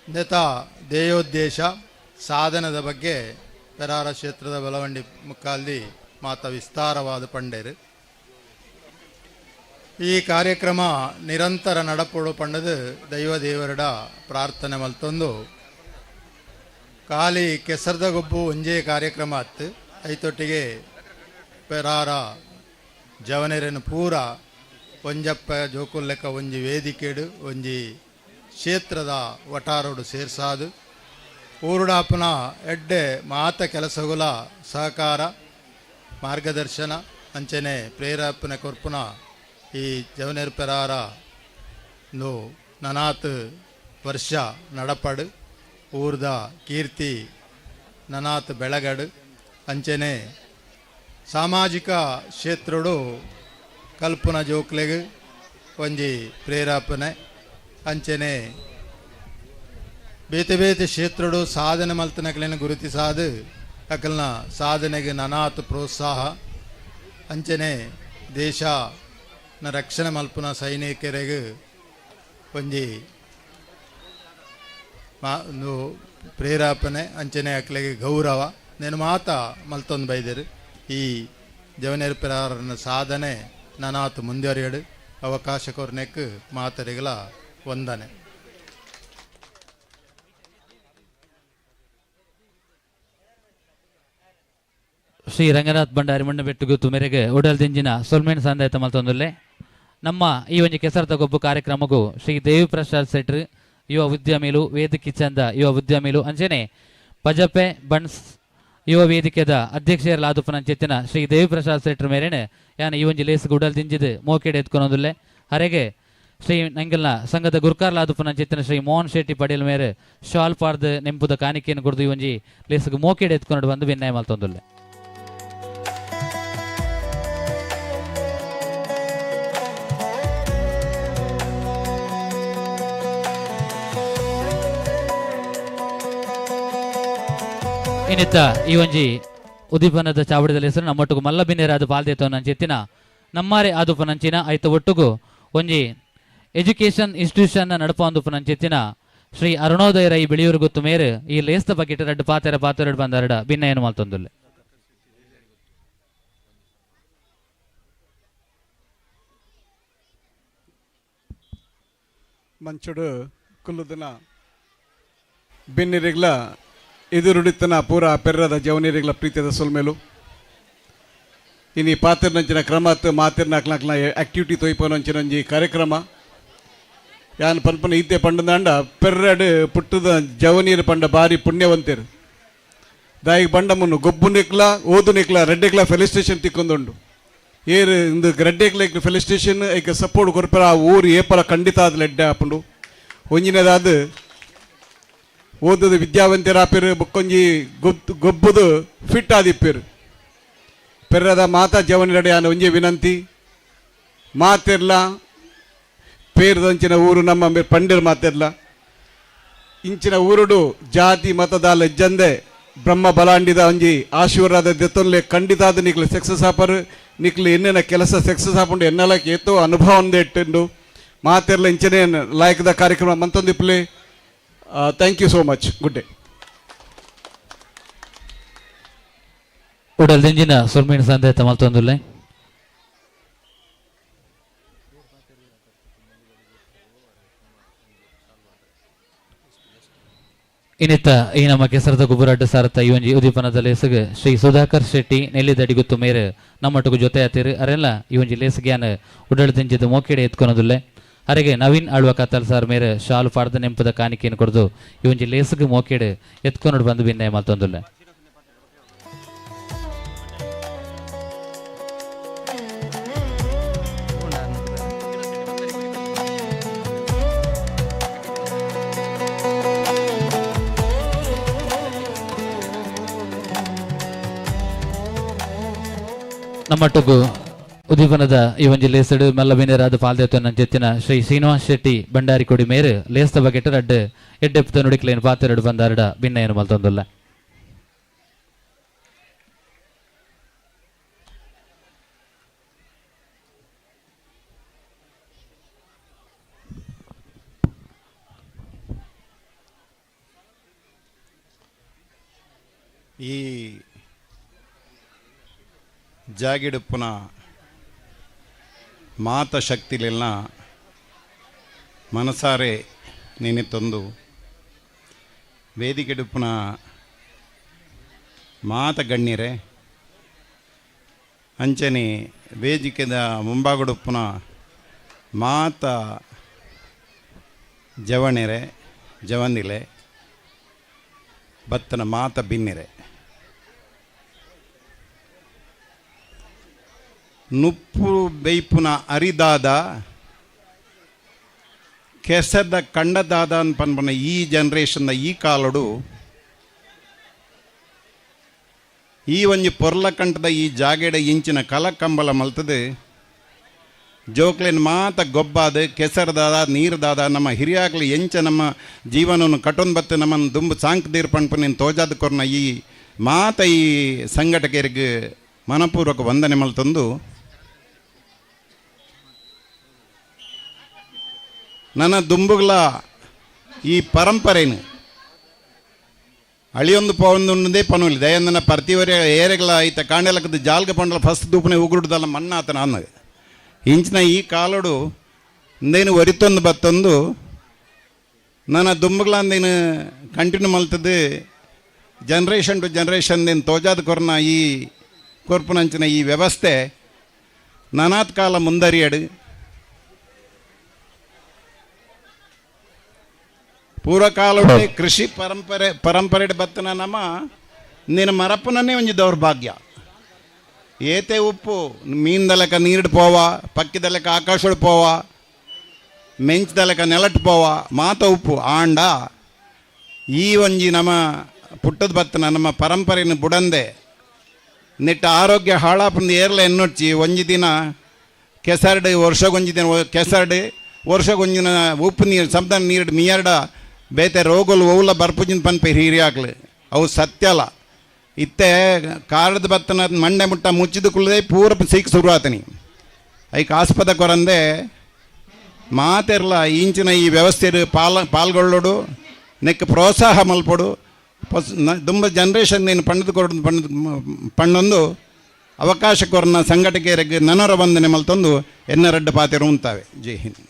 ನೆತ ಧ್ಯೇಯೋದ್ದೇಶ ಸಾಧನದ ಬಗ್ಗೆ ಪೆರಾರ ಕ್ಷೇತ್ರದ ಬೆಳವಂಡಿ ಮುಕ್ಕಾಲ್ದಿ ಮಾತ ವಿಸ್ತಾರವಾದ ಪಂಡೇರು ಈ ಕಾರ್ಯಕ್ರಮ ನಿರಂತರ ನಡಪೋಡು ಪಂಡದು ದೈವ ದೇವರಡ ಪ್ರಾರ್ಥನೆ ಮಲ್ತೊಂದು ಖಾಲಿ ಕೆಸರದ ಗೊಬ್ಬು ಒಂಜೇ ಕಾರ್ಯಕ್ರಮ ಅತ್ತು ಐತೊಟ್ಟಿಗೆ ಪೆರಾರ ಜವನೇರನ್ನು ಪೂರ ಒಂಜಪ್ಪ ಜೋಕುಲ್ಲೆಕ್ಕ ಒಂಜಿ ವೇದಿಕೆಡು ಒಂಜಿ ಕ್ಷೇತ್ರದ ವಟಾರೋಡು ಸೇರ್ಸಾದು ಊರುಡಾಪನ ಎಡ್ಡೆ ಮಾತ ಕೆಲಸಗುಲ ಸಹಕಾರ ಮಾರ್ಗದರ್ಶನ ಅಂಚನೆ ಪ್ರೇರೇಪಣೆ ಕೊರ್ಪುನ ಈ ಜವನೇರ್ ಪೆರಾರ ನನಾತ್ ವರ್ಷ ನಡಪಡು ಊರ್ದ ಕೀರ್ತಿ ನನಾತ್ ಬೆಳಗಡು ಅಂಚನೆ ಸಾಮಾಜಿಕ ಕ್ಷೇತ್ರಡು ಕಲ್ಪನ ಜೋಕ್ಲೆಗ್ ಒಂಜಿ ಪ್ರೇರೇಪಣೆ ಅಂಚನೆ ಬೇತೆ ಬೇತೆ ಕ್ಷೇತ್ರಡು ಸಾಧನೆ ಮಲ್ತನಕಲಿನ ಗುರುತಿಸಾದು ಅಕಲ್ನ ಸಾಧನೆಗೆ ನನಾತ್ ಪ್ರೋತ್ಸಾಹ ಅಂಚನೆ ದೇಶನ ರಕ್ಷಣೆ ಮಲ್ಪನ ಸೈನಿಕರಿಗೆ ಒಂಜಿ ಪ್ರೇರೇಪಣೆ ಅಂಚನೆ ಅಕ್ಲೆಗೆ ಗೌರವ నేను ಮಾತ ಮಲ್ತೊಂದು ಬೈದರು ಈ ಜವನೇರ್ ಪೆರಾರನ ಸಾಧನೆ ನನಾತ್ ಮುಂದುವರಿಯಡು ಅವಕಾಶ ಕೊರ್ನೆಕ್ ಮಾತರಿಗಳ ವಂದನೆ ಶ್ರೀ ರಂಗನಾಥ್ ಭಂಡಾರಿ ಮಣ್ಣು ಬೆಟ್ಟುಗುತ್ತು ಮೇರೆಗೆ ಉಡಲ್ ದಿಂಜಿನ ಸೊಲ್ಮೇನ್ ಸಂದಾಯತ ಮಲ್ತೊಂದುಲ್ಲೆ ನಮ್ಮ ಈ ಒಂಜಿ ಕೆಸರದ ಗೊಬ್ಬು ಕಾರ್ಯಕ್ರಮಗೂ ಶ್ರೀ ದೇವಿ ಪ್ರಸಾದ್ ಸೆಟ್ರ್ ಯುವ ಉದ್ಯಮಿಲು ವೇದಿಕೆ ಚಂದ ಯುವ ಉದ್ಯಮಿಲು ಅಂಚನೆ ಪಜಪೆ ಬಣ್ಸ್ ಯುವ ವೇದಿಕೆದ ಅಧ್ಯಕ್ಷರ ಆದುಪನಂಚೆತ್ತಿನ ಶ್ರೀ ದೇವಿ ಪ್ರಸಾದ್ ಸೆಟ್ರ್ ಮೇರೆನೆ ಯಾನ ಈ ಒಂಜಿ ಲೇಸ್ ಉಡಲ್ ದಿಂಜಿದು ಮೋಕೆಡೆ ಎತ್ಕೊನೊಂದುಲ್ಲೆ ಹರೆಗೆ ಶ್ರೀ ನಂಗಲ್ನ ಸಂಘದ ಗುರ್ಕಾರ್ ಆದುಪನಂಚೆತ್ತಿನ ಶ್ರೀ ಮೋಹನ್ ಶೆಟ್ಟಿ ಪಡೇಲ್ ಮೇರೆ ಶಾಲ್ ಪಾರ್ದು ನೆಂಪುದ ಕಾಣಿಕೆಯನ್ನು ಕೊಡ್ದು ಈ ಒಂಜಿ ಲೇಸ್ಗೆ ಮೋಕೆಡೆ ಎತ್ಕೊಂಡು ಬಂದು ವಿನ್ನಯ ಮಲ್ತೊಂದುಲ್ಲೆ ಇನ್ನಿತ್ತ ಈ ಒಂಜಿ ಉದೀಪನದ ಚಾವಡಿದ ಹೆಸರು ನಮ್ಮೊಟ್ಟಿಗೂ ಮಲ್ಲ ಬಿನ್ನೇರಾದ ಪಾಲ್ದೇತವನಂಚೆತ್ತಿನ ನಮ್ಮಾರೆ ಆದುಪನಂಚಿನ ಐತ ಒಟ್ಟುಗು ಒಂಜಿ ಎಜುಕೇಶನ್ ಇನ್ಸ್ಟಿಟ್ಯೂಷನ್ ನಡಪಂದುಪನಂಚೆತ್ತಿನ ಶ್ರೀ ಅರುಣೋದಯ ರೈ ಬಿಳಿಯೂರು ಗೊತ್ತು ಮೇರೆ ಈ ಲೇಸ್ತ ಬಕೆಟ್ ರಡ್ಡು ಪಾತೆರಡು ಬಂದರಡ ಭಿನ್ನಯನು ಮಲ್ತೊಂದುಲ್ಲೆ ಮಂಚುಡು ಕುಲ್ಲುದಿನ ಬೆನ್ನಿರಿಗ್ಲ ಎದುರುಡಿತನ ಪೂರ ಪೆರ್ರದ ಜವನಿರಿಗ್ಲ ಪ್ರೀತಿಯದ ಸೊಲ್ಮೇಲು ಇನಿ ಪಾತಿರ್ನಂಚಿನ ಕ್ರಮತ್ ಮಾತಿರ್ನಾಕ್ಲಾಕ್ಲ ಆಕ್ಟಿವಿಟಿ ತೊಯ್ಪನಂಚಿನಂಜಿ ಕಾರ್ಯಕ್ರಮ ಯಾನ್ ಪನ್ಪನ ಇದ್ದೆ ಪಂಡದಾಂಡ ಪೆರ್ರಡು ಪುಟ್ಟದ ಜವನೀರು ಪಂಡ ಬಾರಿ ಪುಣ್ಯವಂತೇರು ದಾಯಿಗೆ ಬಂಡ ಮುನ್ನು ಗೊಬ್ಬು ನಿಕ್ಲ ಓದು ನಿಕ್ಲ ರೆಡ್ಡೆಕ್ಲ ಫೆಲಿಸ್ ಸ್ಟೇಷನ್ ತಿಕ್ಕೊಂದುಂಡು ಏರು ಇಂದು ರೆಡ್ಡೆಕ್ಲ ಫೆಲಿಸ್ ಸ್ಟೇಷನ್ ಐಕ ಸಪೋರ್ಟ್ ಕೊರ್ಪರ ಆ ಊರು ಏಪಲ ಖಂಡಿತ ಆದ ಲೆಡ್ಡೆ ಹಾಪುಂಡು ಒಂಜಿನದಾದ ಓದದ ವಿದ್ಯಾವಂತರಾಪಿರು ಬುಕ್ಕೊಂಜಿ ಗೊಬ್ಬುದು ಫಿಟ್ ಆದಿಪ್ಪಿರು ಪೆರ್ರದ ಮಾತಾ ಜವನಿರಡೆ ಆನ ಒಂಜಿ ವಿನಂತಿ ಮಾತಿರ್ಲ ಪೇರ್ದಂಚಿನ ಊರು ನಮ್ಮ ಪಂಡಿರ್ ಮಾತಿರ್ಲ ಇಂಚಿನ ಊರುಡು ಜಾತಿ ಮತದ ಲೆಜ್ಜಂದೆ ಬ್ರಹ್ಮ ಬಲಾಂಡಿದ ಒಂಜಿ ಆಶೀರ್ವಾದ ದೆತ್ತೊನ್ಲೆ ಖಂಡಿತ ಆದ ನಿಕ್ಲು ಸಕ್ಸಸ್ ಆಪರು ನಿಕ್ಲು ಎನ್ನೆನ ಕೆಲಸ ಸಕ್ಸಸ್ ಆಪುಂಡು ಎನ್ನಲಕ್ಕೆ ಏತೋ ಅನುಭವ ಒಂದೇ ಇಟ್ಟುಂಡು ಮಾತಿರ್ಲ ಇಂಚನೆ ಲಾಯಕದ ಕಾರ್ಯಕ್ರಮ ಮಂತೊಂದಿಪ್ಲೆ thank you so much good day ಉಡಲ್ ದಿಂಜಿನ ಸೊಲ್ಮೀನ್ ಸಂದೇತ ಮಲ್ತೊಂದುಲ್ಲೆ ಇನ್ನಿತ್ತ ಈ ನಮ್ಮ ಕೆಸರದ ಗುಬ್ಬುರಡ್ಡ ಸಾರತ ಈ ಒಂಜಿ ಉದೀಪನದ ಲೇಸಗೆ ಶ್ರೀ ಸುಧಾಕರ್ ಶೆಟ್ಟಿ ನೆಲ್ಲಿದಡಿಗುತ್ತು ಮೇರೆ ನಮ್ಮೊಟ್ಟಿಗೂ ಜೊತೆ ಆತಿರು ಅರೆಲ್ಲ ಈ ಒಂಜಿ ಲೇಸಗ್ಯಾನ ಉಡಲ್ ದಿಂಜಿದ ಮೋಕೆಡೆ ಎತ್ಕೊನೋದುಲ್ಲೆ ಅರೆಗೆ ನವೀನ್ ಆಳ್ವ ಕತ್ತಲ್ ಸಾರ್ ಮೇರೆ ಶಾಲು ಪಾಡ್ದ ನೆಂಪದ ಕಾಣಿಕೆಯನ್ನು ಕೊಡ್ದು ಇವೊಂಜಿ ಲೇಸಿಗೆ ಮೋಕೆಡ್ ಎತ್ಕೊಂಡು ಬಂದು ಭಿನ್ನ ಮತ್ತೊಂದುಲ್ಲ. ನಮ್ಮಟ್ಟುಗು ಉದೀಪನದ ಈ ಒಂಜಿ ಲೇಸಡ್ ಮಲ್ಲ ಬಿನೇರಾದ ಪಾಲ್ದೇತನ ಜೆತ್ತಿನ ಶ್ರೀ ಶ್ರೀನಿವಾಸ್ ಶೆಟ್ಟಿ ಭಂಡಾರಿ ಕೊಡಿ ಮೇರೆ ಲೇಸ್ತ ಬಗೆಟ್ ರಡ್ಡು ಎಡ್ಡೆಪ್ತ ನುಡಿಕ್ಲೇನು ಪಾತೆರಡು ಬಂದಾರಡ ಭಿನ್ನ ಏನು ಮಲ್ತೊಂದುಲ್ಲ. ಈ ಜಾಗಿಡುಪ್ಪುನ ಮಾತ ಶಕ್ತಿಲೆಲ್ಲ ಮನಸಾರೆ ನೆನೆತೊಂದು ವೇದಿಕೆಡುಪ್ಪುನ ಮಾತ ಗಣ್ಯರೆ ಅಂಚನೆ ವೇದಿಕೆದ ಮುಂಭಾಗಡುಪ್ಪುನ ಮಾತ ಜವಣೆರೆ ಜವಂದಿಲೆ ಬತ್ತನ ಮಾತ ಬಿನ್ನೆರೆ ನುಪ್ಪು ಬೈಪುನ ಅರಿದಾದ ಕೆಸದ ಕಂಡದಾದ ಅನ್ಪನ್ಪನ ಈ ಜನ್ರೇಷನ್ನ ಈ ಕಾಲಡು ಈ ಒಂಜಿ ಪೊರ್ಲ ಕಂಠದ ಈ ಜಾಗೆಡ ಇಂಚಿನ ಕಲಕಂಬಲ ಮಲ್ತದೆ ಜೋಕ್ಲೆನ್ ಮಾತ ಗೊಬ್ಬಾದ ಕೆಸರದಾದ ನೀರ್ದಾದ ನಮ್ಮ ಹಿರಿಯಾಗ್ಲಿ ಎಂಚ ನಮ್ಮ ಜೀವನವನ್ನು ಕಟೊಂದು ಬತ್ತೆ ನಮ್ಮನ್ನು ದುಂಬು ಸಾಂಕ್ದೀರ್ ಪಣ್ಪನೇನು ತೋಜಾದ ಕೊರ್ನ ಈ ಮಾತ ಈ ಸಂಘಟಕರಿಗೆ ಮನಪೂರ್ವಕ ವಂದನೆ ಮಲ್ತಂದು ನನ್ನ ದುಂಬುಗಳ ಈ ಪರಂಪರೆನು ಅಳಿಯೊಂದು ಪವೊಂದುಂದೇ ಪನುಲಿ ದಯಂದನ ಪ್ರತಿವರೆ ಏರೆಗಳ ಐತ ಕಾಂಡೆಲಕ್ಕದ ಜಾಲ್ಗ ಪಂಡಲ ಫಸ್ಟ್ ದೂಪನೆ ಉಗುರುದಲ್ಲ ಮಣ್ಣಾತನ ಅನ್ನದು ಇಂಚಿನ ಈ ಕಾಲಡು ಇಂದೇನು ಒರಿತೊಂದು ಬತ್ತೊಂದು ನನ್ನ ದುಂಬುಗಳ ಅಂದೇನು ಕಂಟಿನ್ಯೂ ಮಲ್ತದ್ದು ಜನ್ರೇಷನ್ ಟು ಜನ್ರೇಷನ್ ದೇನು ತೋಜಾದ ಕೊರ್ನ ಈ ಕೊರ್ಪುನಂಚಿನ ಈ ವ್ಯವಸ್ಥೆ ನನಾತ್ ಕಾಲ ಮುಂದರಿಯಡು ಪೂರ್ವಕಾಲಡೆ ಕೃಷಿ ಪರಂಪರೆ ಬತ್ತನ ನಮ್ಮ ನಿನ್ನ ಮರಪ್ಪನೇ ಒಂಜಿ ದೌರ್ಭಾಗ್ಯ ಏತೆ ಉಪ್ಪು ಮೀನ್ದಲೆಕ ನೀರ್ಡ್ ಪೋವ ಪಕ್ಕಿದಲೆಕ ಆಕಾಶಡ್ ಪೋವ ಮೆಂಚ್ದಲೆಕ ನೆಲಟ್ ಪೋವ ಮಾತ ಉಪ್ಪು ಆಂಡ ಈ ಒಂಜಿ ನಮ್ಮ ಪುಟ್ಟದ ಬತ್ತನ ನಮ್ಮ ಪರಂಪರೆಯನ್ನು ಬುಡಂದೆ ನೆಟ್ಟ ಆರೋಗ್ಯ ಹಾಳಾಪಂದು ಏರ್ಲ ಎನ್ನೊಚ್ಚಿ ಒಂಜಿ ದಿನ ಕೆಸರ್ಡ್ ವರ್ಷಗೊಂಜಿ ದಿನ ಕೆಸರ್ಡ್ ವರ್ಷಗೊಂಜಿನ ಉಪ್ಪು ನೀರು ಸಂಪದ ನೀರು ಮೀಯರ್ಡ ಬೇತೆ ರೋಗಲು ಓಲ ಬರ್ಪುಜಿನ ಪನ್ಪೆ ಹಿರಿಯಾಗ್ಲಿ ಅವು ಸತ್ಯಲ್ಲ ಇತ್ತೆ ಕಾರದ ಬತ್ತನ ಮಂಡೆ ಮುಟ್ಟ ಮುಚ್ಚಿದ ಕುಳ್ಳದೆ ಪೂರ ಸೀಕ್ ಶುರುವಾತನಿ ಐಕ್ ಆಸ್ಪದ ಕೊರಂದೆ ಮಾತೆರ್ಲ ಇಂಚಿನ ಈ ವ್ಯವಸ್ಥೆ ಪಾಲ್ಗೊಳ್ಳೋಡು ನೆಕ್ ಪ್ರೋತ್ಸಾಹ ಮಲ್ಪಡು ತುಂಬ ಜನ್ರೇಷನ್ ನೀನು ಪಣ್ಣೊಂದು ಅವಕಾಶ ಕೊರನ ಸಂಘಟಕರಿಗೆ ನನರ ವಂದನೆ ಮಲ್ತೊಂದು ಎನ್ನರಡ್ಡ ಪಾತೆರು ಉಂತಾವೆ. ಜೈ ಹಿಂದ್.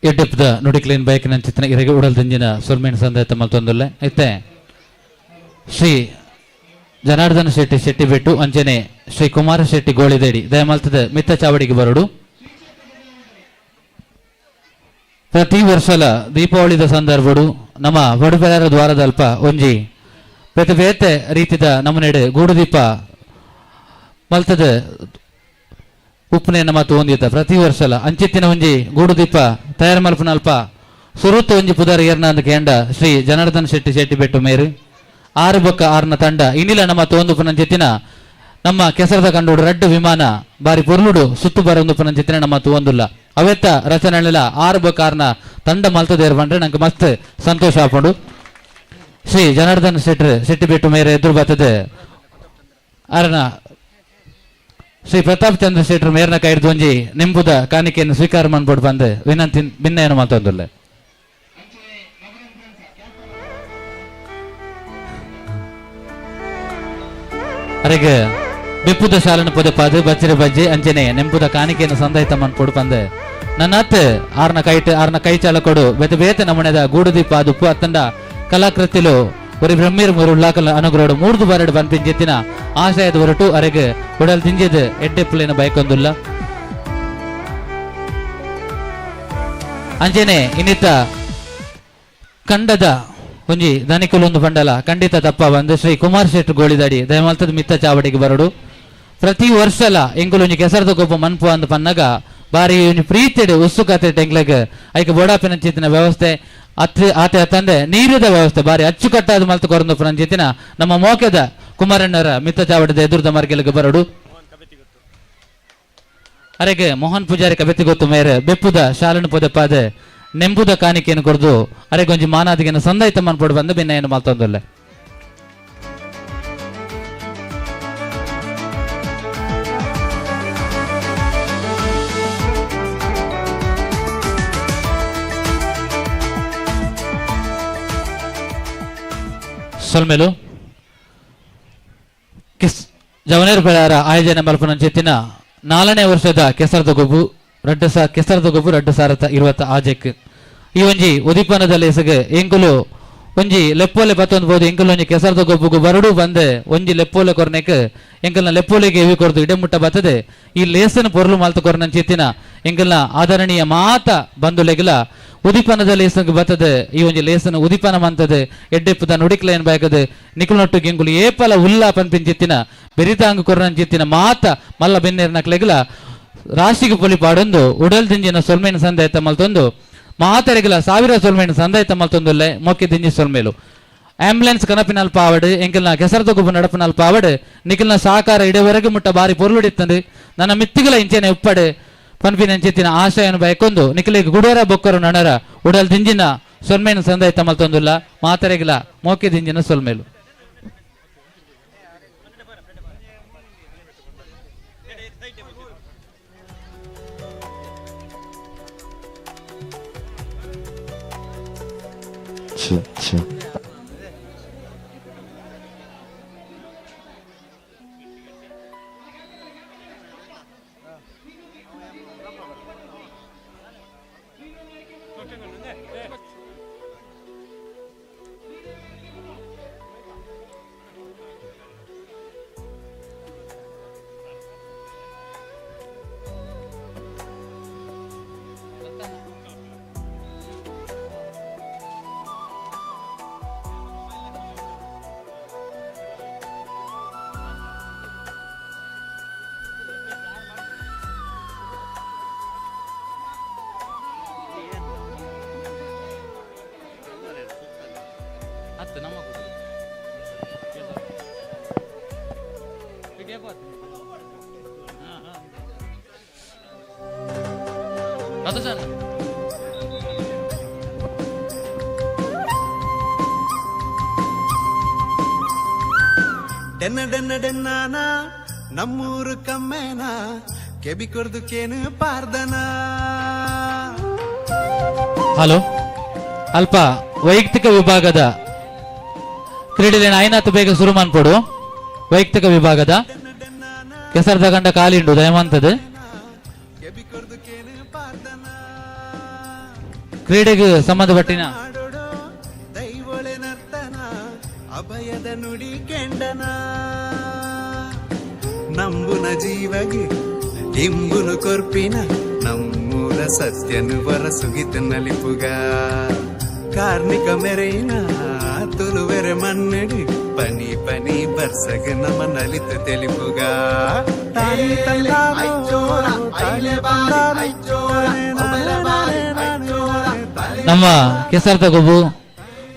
ಎಡ್ಡೆಪ್ಪದ ನುಡಿಕ್ಲೇನ್ ಬೈಕಿನ ಚಿತ್ರ ಇರಗೆ ಉಡಲ್ ದಂಜಿನ ಸುಲ್ಮೇನ್ ಸಂದೇತ ಮಲ್ತೊಂದುಲ್ಲೆ ಐತೆ ಶ್ರೀ ಜನಾರ್ದನ ಶೆಟ್ಟಿ ಶೆಟ್ಟಿಬೆಟ್ಟು ಅಂಚನೆ ಶ್ರೀ ಕುಮಾರ ಶೆಟ್ಟಿ ಗೋಳಿದೇಡಿ ದಯಮಲ್ತದ ಮಿತ್ತ ಚಾವಡಿಗೆ ಬರೋಡು ಪ್ರತಿ ವರ್ಷಲ ದೀಪಾವಳಿದ ಸಂದರ್ಭಡು ನಮ್ಮ ಬಡುಬೆಳರ ದ್ವಾರದಲ್ಪ ಒಂಜಿ ಬೇತೆ ಬೇತೆ ರೀತಿದ ನಮ್ಮನೆಡೆ ಗೂಡು ದೀಪ ಮಲ್ತದ ಉಪ್ಪನೇನ ಮತ್ತು ಒಂದಿತ್ತ ಪ್ರತಿ ವರ್ಷಲ ಅಂಚಿತ್ತಿನ ಒಂಜಿ ಗೂಡು ದೀಪ ತಯಾರು ಮಲ್ಪನಲ್ಪ ಸುರುತ್ತು ಒಂಜಿ ಪುದಾರ ಏರ್ನ ಅಂದ ಕೇಂಡ ಶ್ರೀ ಜನಾರ್ದನ್ ಶೆಟ್ಟಿ ಶೆಟ್ಟಿಬೆಟ್ಟು ಮೇರು 6/6ನ ತಂಡ ಇನ್ನಿಲ ನಮ್ಮ ತೋಂದುಪನಂಚಿತ್ತಿನ ನಮ್ಮ ಕೆಸರದ ಕಂಡು ರಡ್ಡು ವಿಮಾನ ಬಾರಿ ಪೊರ್ಲುಡು ಸುತ್ತು ಬರೊಂದು ಪನಂಚಿತ್ತಿನ ನಮ್ಮ ತೋಂದುಲ್ಲ ಅವೆತ್ತ ರಚನೆಲ್ಲ 6/6ನ ತಂಡ ಮಲ್ತದೇರ್ ಬಂದ್ರೆ ನಂಗೆ ಮಸ್ತ್ ಸಂತೋಷ ಆಪಂಡು. ಶ್ರೀ ಜನಾರ್ದನ್ ಶೆಟ್ಟಿಬೆಟ್ಟು ಮೇರೆ ಎದುರು ಬರ್ತದೆ ಅರನ ಶ್ರೀ ಪ್ರತಾಪ್ ಚಂದ್ರ ಶೆಟ್ಟರ್ ಮೇರ್ನ ಕೈಡ್ದು ಒಂಜಿ ನೆಂಬುದ ಕಾಣಿಕೆಯನ್ನು ಸ್ವೀಕಾರ ಮಾಡ್ಬಿಟ್ಟು ಬಂದು ವಿನಂತಿ ಭಿನ್ನ ಏನು ಮಾತೊಂದಿಲ್ಲ. ಅರೆಗೆ ಬೆಪ್ಪುದ ಶಾಲನ ಪದ ಪಾದು ಬಚ್ಚರೆ ಬಜ್ಜೆ ಅಂಚನೆ ನೆಂಪುದ ಕಾಣಿಕೆಯನ್ನು ಸಂದಾಯಿತ ಮಾಡ್ಕೊಡು ಬಂದೆ ನನ್ನತ್ತೆ ಆರ್ನ ಕೈ ಚಾಲ ಕೊಡು ಬೇತೆ ಬೇತೆ ನಮ್ಮನೆದ ಗೂಡು ದೀಪ ದುಪ್ಪು ಅತ್ತಂಡ ಕಲಾಕೃತಿಲು ஒரு பிரம்மீர் ஒரு உள்ளாக்கல் அனுகரோடு 3 ಬಾರಡ್ ಪನ್ಪಿಂಜೆತ್ತಿನ ಆಶಯದ ಹೊರಟು ಅರೆಗೆ ಉಡಲ್ ತಿಂಜೆದು ಎಡ್ಡೆಪ್ಪಲಿನ ಬಯಕೊಂದುಲ್ಲ ಅಂಜನೆ ಇನ್ನಿತ್ತ ಕಂಡದ ಒಂಜಿ ಧನಿಕುಲೊಂದು ಪಂಡಲ ಖಂಡಿತ ತಪ್ಪ ಬಂದು ಶ್ರೀ ಕುಮಾರ್ ಶೆಟ್ಟಿ ಗೋಳಿದಾಡಿ ದಯಮಲ್ತದ ಮಿತ್ತ ಚಾವಡಿಗೆ ಬರಡು ಪ್ರತಿ ವರ್ಷಲ ಎಂಕುಲೊಂಜಿ ಕೆಸರದ ಗೊಬ್ಬ ಮನ್ಪು ಅಂದು ಪನ್ನಗ ಬಾರಿ ಒಂಜಿ ಪ್ರೀತಿಡ್ ಉತ್ಸುಕತೆ ಟೆಂಗ್ಲೆಗ್ ಐಕ ಬೋಡಾಪಿನ ಚಿತ್ತಿನ ವ್ಯವಸ್ಥೆ ಆತ ತಂದೆ ನೀರಿದ ವ್ಯವಸ್ಥೆ ಬಾರಿ ಅಚ್ಚುಕಟ್ಟಾದ ಮಲ್ತು ಕೊರಂದು ಪರಂಜಿತ್ತಿನ ನಮ್ಮ ಮೋಕೆದ ಕುಮಾರಣ್ಣರ ಮಿತ್ತ ಚಾವಡದ ಎದುರದ ಮರ್ಗೆಲ್ಗೆ ಬರಡು ಅರೆಗೆ ಮೋಹನ್ ಪೂಜಾರಿ ಕಬೆತ್ತಿ ಗೊತ್ತು ಮೇರೆ ಬೆಪ್ಪುದ ಶಾಲನು ಪೊದೆಪಾದ ನೆಂಬುದ ಕಾಣಿಕೆಯನ್ನು ಕೊರದು ಅರೆಗೊಂಜಿ ಮಾನಾದಿಗೆನ ಸಂದಾಯಿತ ಮನ್ಪೊಡು ಬಂದು ಭಿನ್ನ ಏನು ಮಾತೊಂದಲ್ಲ ಸೊಲ್ಮೆಲು ಜವನೇರು ಬೆಳಾರ ಆಯೋಜನೆ ಮಲ್ಪನ ಜೆತ್ತಿನ 4ನೇ ವರ್ಷದ ಕೆಸರದ ಗೊಬ್ಬು ಕೆಸರದ ಗೊಬ್ಬು 2020 ಆಜೆಕ್ ಈ ಒಂಜಿ ಉದಿಪನದಲ್ಲಿ ಎಸಗೆ ಎಂಕುಲು ಒಂಜಿ ಲೆಪ್ಪೋಲೆ ಬತ್ತೊಂದು ಎಂಕುಲು ಒಂಜಿ ಕೆಸರದ ಗೊಬ್ಬುಗು ಬರಡು ಬಂದೆ ಒಂಜಿ ಲೆಪ್ಪೋಲೆ ಕೊರ್ನೆಕ್ ಎಂಕಲ್ನ ಲೆಪ್ಪೋಲೆಗೆ ಇವಿ ಕೊರದು ಇಡೆಮುಟ್ಟ ಬತ್ತದೆ ಈ ಲೇಸನ ಪೊರ್ಲು ಮಾಲ್ತು ಕೊರನ ಚಿತ್ತಿನ ಎಂಕಲ್ನ ಆದರಣೀಯ ಮಾತ ಬಂಧುಲೆಗಲ ಉದಿಪನದಲ್ಲಿ ಎಸಂಗ್ ಬತ್ತದೆ ಈ ಒಂಜಿ ಲೇಸನ ಉದಿಪನ ಮಂತದೆ ಎಡ್ಡೆಪ್ಪುದ ನುಡಿಕ್ಲೇನ್ ಬಾಯಕದೆ ನಿಕುಲ್ನೊಟ್ಟು ಎಂಕುಲು ಏಪಲ ಉಲ್ಲಾ ಪನ್ಪಿಂಚಿತ್ತಿನ ಬೆರಿತಾಂಗ್ ಕೊರನ ಚಿತ್ತಿನ ಮಾತ ಮಲ್ಲ ಬೆನ್ನೇರ್ನಕ್ಲೆಗಲ ರಾಶಿಗೆ ಪೊಲಿ ಪಾಡೊಂದು ಉಡಲ್ ದಿಂಜಿನ ಸೊಲ್ಮೇನ ಸಂದಾಯತ ಮಲ್ತೊಂದು ಮಾತರೆಗಲ 1000 ಸೊಲ್ಮೇನ ಸಂದಾಯತ ಮಲ್ತೊಂದುಲ್ಲೆ ಮೊಕ್ಕೆ ದಿಂಜಿ ಸೊಲ್ಮೇಲು ಆಂಬುಲೆನ್ಸ್ ಕನಪಿನಲ್ ಪಾವಡು ಎಂಕಲ್ನ ಕೆಸರದ ಗೊಬ್ಬು ನಡಪನಲ್ ಪಾವಡು ನಿಖಲ್ನ ಸಾಕಾರ ಇಡೆವರೆಗೆ ಮುಟ್ಟ ಬಾರಿ ಪೊರ್ಲುಡಿತ್ತಂದು ನನ್ನ ಮಿತ್ತಿಗಲ ಇಂಚೆನೆ ಉಪ್ಪಡೆ ಪನ್ಪಿನೆಂಚಿತ್ತಿನ ಆಶಯನು ಬಯಕೊಂದು ನಿಖಲಿಗೆ ಗುಡೇರ ಬೊಕ್ಕರು ನಣರ ಉಡಲ್ ದಿಂಜಿನ ಸೊಲ್ಮೇನ ಸಂದಾಯತ ಮಲ್ತೊಂದುಲ್ಲ ಮಾತರೆಗಲ ಮೊಕ್ಕೆ ದಿಂಜಿನ ಸೊಲ್ಮೇಲು ಡೆನ್ನ ನಮ್ಮೂರು ಕಮ್ಮೇನ ಕೆಬಿ ಕೊರ್ದುಕೇನು ಪಾರ್ದನ. ಹಲೋ, ಅಲ್ಪ ವೈಯಕ್ತಿಕ ವಿಭಾಗದ ಕ್ರೀಡೆಲಿನ ಐನಾತು ಬೇಗ ಶುರು ಮಾಡ್ಕೊಡು. ವೈಯಕ್ತಿಕ ವಿಭಾಗದ ಕೆಸರದ ಗಂಡ ಕಾಲಿಂಡು ದಯಮಂತದ್ದು ಕ್ರೀಡೆಗೆ ಸಂಬಂಧಪಟ್ಟಿನ ದೈವೊಳೆ ನರ್ತನ ಅಭಯದ ನುಡಿ ಕೆಂಡನ ನಂಬುನ ಜೀವಗೆ ಇಂಬುನು ಕೊರ್ಪಿನ ನಮ್ಮೂರ ಸತ್ಯನು ಬರಸುಗಿತ ನಲಿಪುಗ ಕಾರ್ಮಿಕ ಮೆರೆಯಿನ ತುಳುವೆರೆ ಮನ್ನಡಿ ಪನಿ ಪನಿ ಬರ್ಸಗ ನಮ್ಮ ನಲಿತು ತೆಲಿಪುಗ ನಮ್ಮ ಕೆಸರದ ಗುಬ್ಬು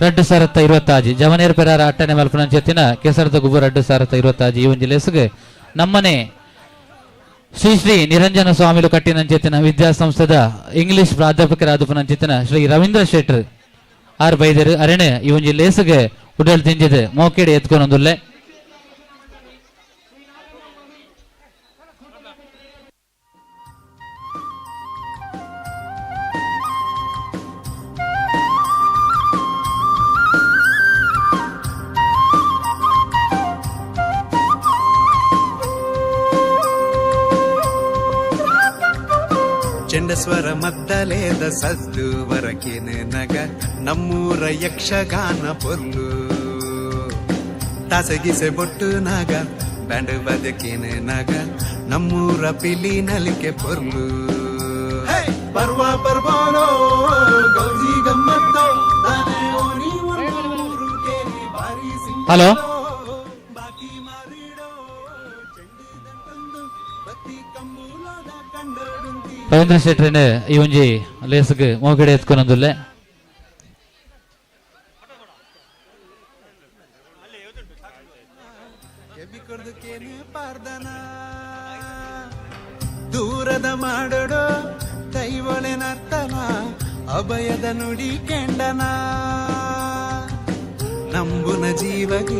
2020 ಜವನೇರ್ ಪೆರಾರ ಅಟ್ಟನೆ ಮಲ್ಪನ ಜೊತ್ತಿನ ಕೆಸರದ ಗುಬ್ಬು 2020 ಈ ಒಂದು ಲೆಸ್ಗೆ ನಮ್ಮನೆ ಶ್ರೀ ಶ್ರೀ ನಿರಂಜನ ಸ್ವಾಮಿಲು ಕಟ್ಟಿನ ಜೊತ್ತಿನ ವಿದ್ಯಾಸಂಸ್ಥೆದ ಇಂಗ್ಲಿಷ್ ಪ್ರಾಧ್ಯಾಪಕರಾದ ಜೊತ್ತಿನ ಶ್ರೀ ರವೀಂದ್ರ ಶೆಟ್ಟರ್ ಆರ್ ಬೈದರು ಅರಣೆ ಈ ಒಂದು ಲೇಸ್ಗೆ ಉಡಲ್ ತಿಂಜಿದೆ ಮೋಕೆಡೆ ಎತ್ಕೊಂಡೊಂದುಲ್ಲೆ ಚೆಂಡಸ್ವರ ಮದ್ದಲೇದ ಸದ್ದು ವರಕಿನ ನಗ ನಮ್ಮೂರ ಯಕ್ಷಗಾನ ಪೊರ್ಲು ತಾಸೆ ಗೀಸೆ ಬೊಟ್ಟು ನಾಗ ಬ್ಯಾಂಡ್ ಬದಕಿನ ನಾಗ ನಮ್ಮೂರ ಪಿಲಿ ನಲಿಕೆ ಪೊರ್ಲು ಪರ್ವ ಪರ್ವಾನೋ ಗೌಜಿ ಗಮ್ಮತ್ತೋ ನಾನೇ ಓನಿ ಊರು ಕೇರಿ ಬಾರಿ ಸಿಂಗ ಹಲೋ ಬಾಕಿ ಮಾರಿಡೋ ಚೆಂಡಿ ದಂಟಂದು ಬತ್ತಿ ಕಂಬೂಲದ ಕಂಡಡುಂತಿ ರವೀಂದ್ರ ಶೆಟ್ರಿನ ಈ ಒಂಜಿ ಲೇಸ್ಗೆ ಮೋಗಡೆ ಎತ್ಕೊಂಡೊಂದುಲ್ಲೆ ದೂರದ ಮಾಡಡೋ ಕೈವಳೆ ನರ್ತನ ಅಭಯದ ನುಡಿ ಕೆಂಡನ ನಂಬುನ ಜೀವಗೆ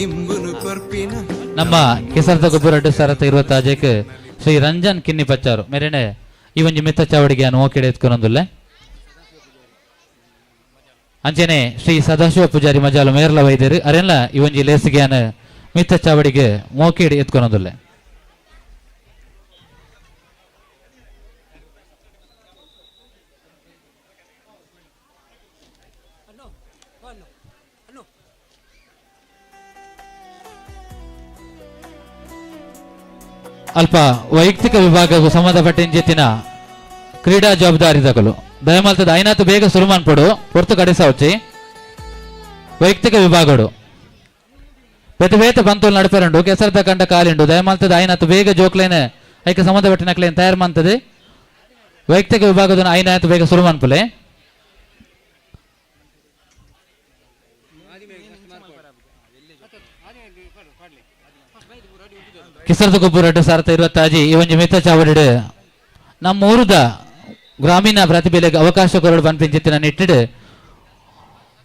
ಇಂಬುನು ಕೊರ್ಪಿನ ನಮ್ಮ ಕೆಸರದ ಗೊಬ್ಬರ 2026 ಶ್ರೀ ರಂಜನ್ ಕಿನ್ನಿ ಪಚ್ಚಾರು ಮೇರೆನೆ ಈ ಒಂಜಿ ಮಿತ್ತ ಚಾವಡಿಗೆ ಮೋಕೆಡೆ ಎತ್ಕೊಂಡೊಂದುಲ್ಲೆ ಅಂಚೆನೆ ಶ್ರೀ ಸದಾಶಿವ ಪೂಜಾರಿ ಮಜಾಲು ಮೇರ್ಲ ವೈದ್ಯರು ಅರೆಲ್ಲ ಈ ಒಂಜಿ ಲೇಸಿಗೆ ಮಿತ್ತ ಚಾವಡಿಗೆ ಮೋಕೆಡೆ ಎತ್ಕೊಂಡೊಂದುಲ್ಲೆ ಅಲ್ಪ ವೈಯಕ್ತಿಕ ವಿಭಾಗಕ್ಕೂ ಸಂಬಂಧಪಟ್ಟ ಜೆತ್ತಿನ ಕ್ರೀಡಾ ಜವಾಬ್ದಾರಿದಕಲು ದಯಮಾಲ್ತದ ಐನಾತು ಬೇಗ ಸುರುಮಾನ್ ಪಡು ಹೊರ್ತು ಕಡಿಸವಚ್ಚಿ ವೈಯಕ್ತಿಕ ವಿಭಾಗಡು ಬೇತ ಬಂತೋಲ್ ನಡಪೆರಂಡು ಕೆಸರದ ಕಂಡ ಕಾಲಿಂಡು ದಯಮಾಲ್ತದ ಐನಾತು ಬೇಗ ಜೋಕ್ಲೇನೆ ಐಕೆ ಸಂಬಂಧಪಟ್ಟಿನ ಕ್ಲೇನ್ ತಯಾರು ಮಾಡ್ತದೆ ವೈಯಕ್ತಿಕ ವಿಭಾಗದ ಐನಾತು ಬೇಗ ಸುರುಮಾನ್ ಪುಲೆ ಕಿಸರದ ಗೊಬ್ಬರ 2026 ಈ ಒಂಜಿ ಮಿತ್ತ ಚಾವಡಿಡು ನಮ್ಮ ಊರುದ ಗ್ರಾಮೀಣ ಪ್ರತಿಭೆಗೆ ಅವಕಾಶ ಕೊರಡು ಪನ್ಪಿಂಚಿತ್ತಿನ ನಿಟ್ಟಿಡು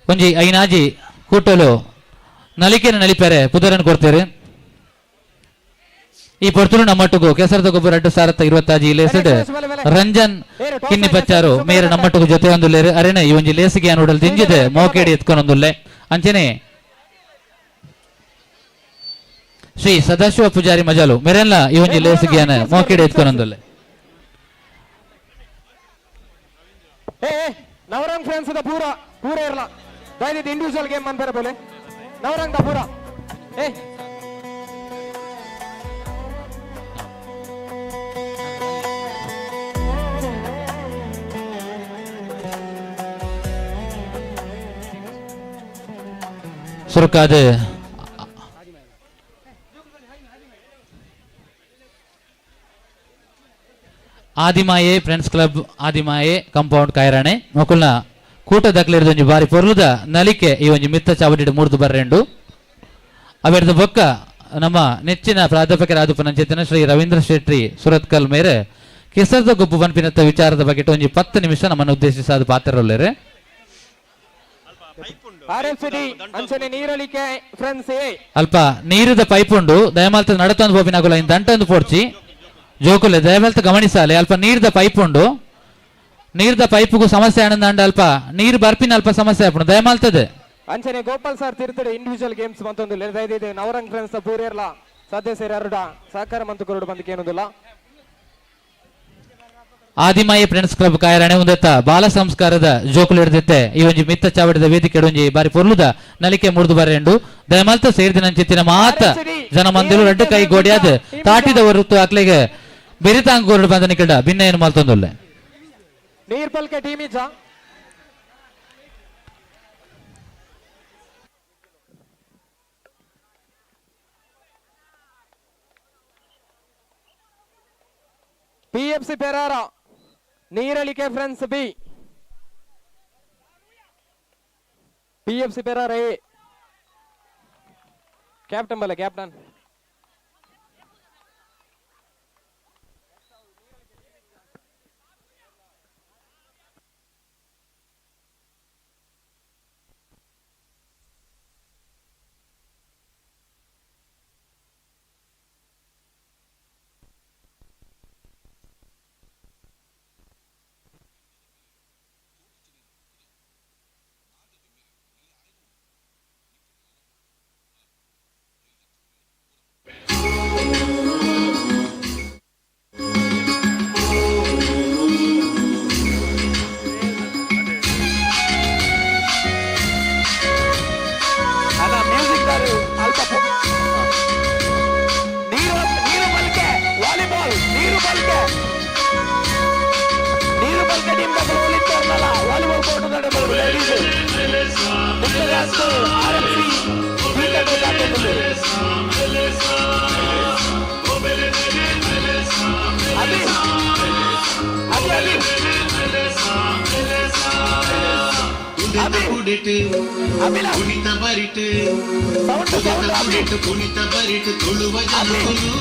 ಒಂಜಿ ಐನಾಜಿ ಕೂಟಲು ನಲಿಕೆನ ನಲಿಪೆರೆ ಪುದರನ್ನು ಕೊಡ್ತೇವೆ ಈ ಪೊರ್ತುಲು ನಮ್ಮಟ್ಟುಗು ಕೆಸರದ ಗೊಬ್ಬರ 2026 ಈ ಲೇಸಿಡ್ ರಂಜನ್ ಕಿನ್ನಿ ಪಚ್ಚಾರು ಮೇರೆ ನಮ್ಮಟ್ಟುಗು ಜೊತೆ ಒಂದುಲ್ಲೇರು ಅರೆನೆ ಈ ಒಂಜಿ ಲೇಸಿಗೆ ನೋಡಲ್ ದಿಂಜಿದೆ ಮೋಕೆಡಿ ಎತ್ಕೊಂಡೊಂದುಲ್ಲೆ ಅಂಚನೆ ಶ್ರೀ ಸದಾಶಿವ ಪೂಜಾರಿ ಮಜಾಲು ಮೇರೆಲ್ಲ ಈ ಒಂಜಿ ಲೇಸಿಗೆ ಮೋಕೆಡಿ ಎತ್ಕೊಂಡೊಂದುಲ್ಲೆ ನವರಂಗ್ ಫ್ರೆಂಡ್ಸ್ ದ ಪೂರ ಪೂರ ಇರಲ್ಲ ದಯವಿಟ್ಟು individual game ಅನ್ಬೇರೆ Bole Navrang the ಪೂರ ಸುರುಕಾದ ಆದಿಮಾಯೆ ಫ್ರೆಂಡ್ಸ್ ಕ್ಲಬ್ ಆದಿಮಾಯೆ ಕಾಂಪೌಂಡ್ ಕಾಯರಾಣೆ ಮಕ್ಕಳನ್ನ ಕೂಟ ದಕ್ಲಿರ್ದೊಂಜಿ ಬಾರಿ ಪೊರ್ಲುದ ನಲಿಕೆ ಈ ಒಂಜಿ ಮಿತ್ತ ಚಾವಡಿಡು ಮೂರ್ದು ಬರ್ರೆಂಡು ಅವೆರ್ದ ಬೊಕ್ಕ ನಮ್ಮ ನೆಚ್ಚಿನ ಪ್ರಾಧ್ಯಾಪಕರಾದ ಪಂಚಾಯತಿನ ಶ್ರೀ ರವೀಂದ್ರ ಶೆಟ್ಟಿ ಸುರತ್ಕಲ್ ಮೇರೆ ಕೆಸರದ ಗೊಬ್ಬು ಪನ್ಪಿನತ್ತ ವಿಚಾರದ ಬಗ್ಗೆ ಒಂಜಿ 10 ನಿಮಿಷ ನಮ್ಮನ್ನು ಉದ್ದೇಶಿಸಾದ ಪಾತ್ರರೊಲ್ಲೇರೆ ನೀರಳಿಕೆ ಫ್ರೆಂಡ್ಸ್ ಅಲ್ಪ ನೀರದ ಪೈಪ್ ಉಂಡು ದಯಮಾಲ್ತ ನಡತೊಂದು ಬೋಪಿನಾಗುಲ ಇನ್ ದಂಟೊಂದು ಪೋಡ್ಚಿ ಜೋಕುಲೆ ದಯಮಾಲ್ತ ಗಮನಿಸಾಲೆ ಅಲ್ಪ ನೀರ್ದ ಪೈಪ್ ಉಂಡು ನೀರ್ದ ಪೈಪ್ಗೂ ಸಮಸ್ಯೆ ಆನಂದ ಅಲ್ಪ ನೀರು ಬರ್ಪಿನ ಅಲ್ಪ ಸಮಸ್ಯೆ ಆಪುಂಡು ದಯಮಾಲ್ತದೆ ಅಂಚನೆ ಗೋಪಾಲ್ ಸರ್ ತಿರುತಡೆ ಇಂಡಿವಿಜುವಲ್ ಗೇಮ್ಸ್ ಮಂತೊಂದು ದಯದಿದೆ ನವರಂಗ್ ಫ್ರೆಂಡ್ಸ್ ಪೂರೇರ್ಲ ಸದ್ಯ ಸೇರಿ ಅರುಡ ಸಹಕಾರ ಮಂತು ಕೊರಡು ಬಂದಕ್ಕೆ ಏನೊಂದಿಲ್ಲ ಆದಿಮಾಯಿ ಫ್ರೆಂಡ್ಸ್ ಕ್ಲಬ್ ಕಾಯರಣೆ ಒಂದೆತ್ತ ಬಾಲ ಸಂಸ್ಕಾರದ ಜೋಕುಲು ಹಿಡಿದಿತ್ತೆ ಈ ಒಂಜಿ ಮಿತ್ತ ಚಾವಡಿದ ವೇದಿಕೆ ಒಂಜಿ ಬಾರಿ ಪೊರ್ಲುದ ನಲಿಕೆ ಮುರಿದು ಬರೆಂಡು ದಯಮಾಲ್ತ ಸೇರಿದಿನ ಚಿತ್ತಿನ ಮಾತ ಜನ ಮಂದಿರು ರೆಡ್ಡು ಕೈ ಗೋಡಿಯಾದ ತಾಟಿದ ಹೊರತು ಅಕ್ಲೆಗೆ ಬೆರಿತಾಂಗ್ ಗೋರ್ಡು ಬಂದ ನಿಕಟ ಭಿನ್ನ ಏನು ಮಲ್ತೊಂದುಲ್ಲೆ ನೀರ್ ಪಲ್ಕೆ ಟೀಮ್ ಇಜ್ಜ PFC Perara Neeralike friends B PFC Perara A captain ಬಲ್ಲ ಕ್ಯಾಪ್ಟನ್ ಕುಣಿತ ಬರಿಟ್ ಕುಣಿತ ಬರಿಟ್ ತುಳುವ ಜನಗಳು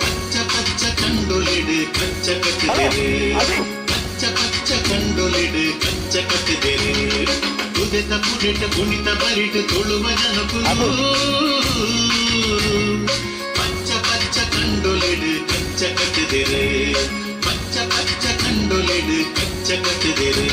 ಪಚ್ಚ ಪಚ್ಚ ಕಂಡೊಲಿಡು ಕಚ್ಚ ಕಟ್ಟಿದರೆ ಪಚ್ಚ ಪಚ್ಚ ಕಂಡೊಲಿಡು ಕಚ್ಚ ಕಟ್ಟಿದರೆ ಕುದಿತ ಪುಡಿಟ ಕುಣಿತ ಬರಿಟ್ ತುಳುವ ಜನಗಳು ಪಚ್ಚ ಪಚ್ಚ ಕಂಡೊಲಿಡು ಕಚ್ಚ ಕಟ್ಟಿದರೆ ಪಚ್ಚ ಪಚ್ಚ ಕಂಡೊಲಿಡು ಕಚ್ಚ ಕಟ್ಟಿದರೆ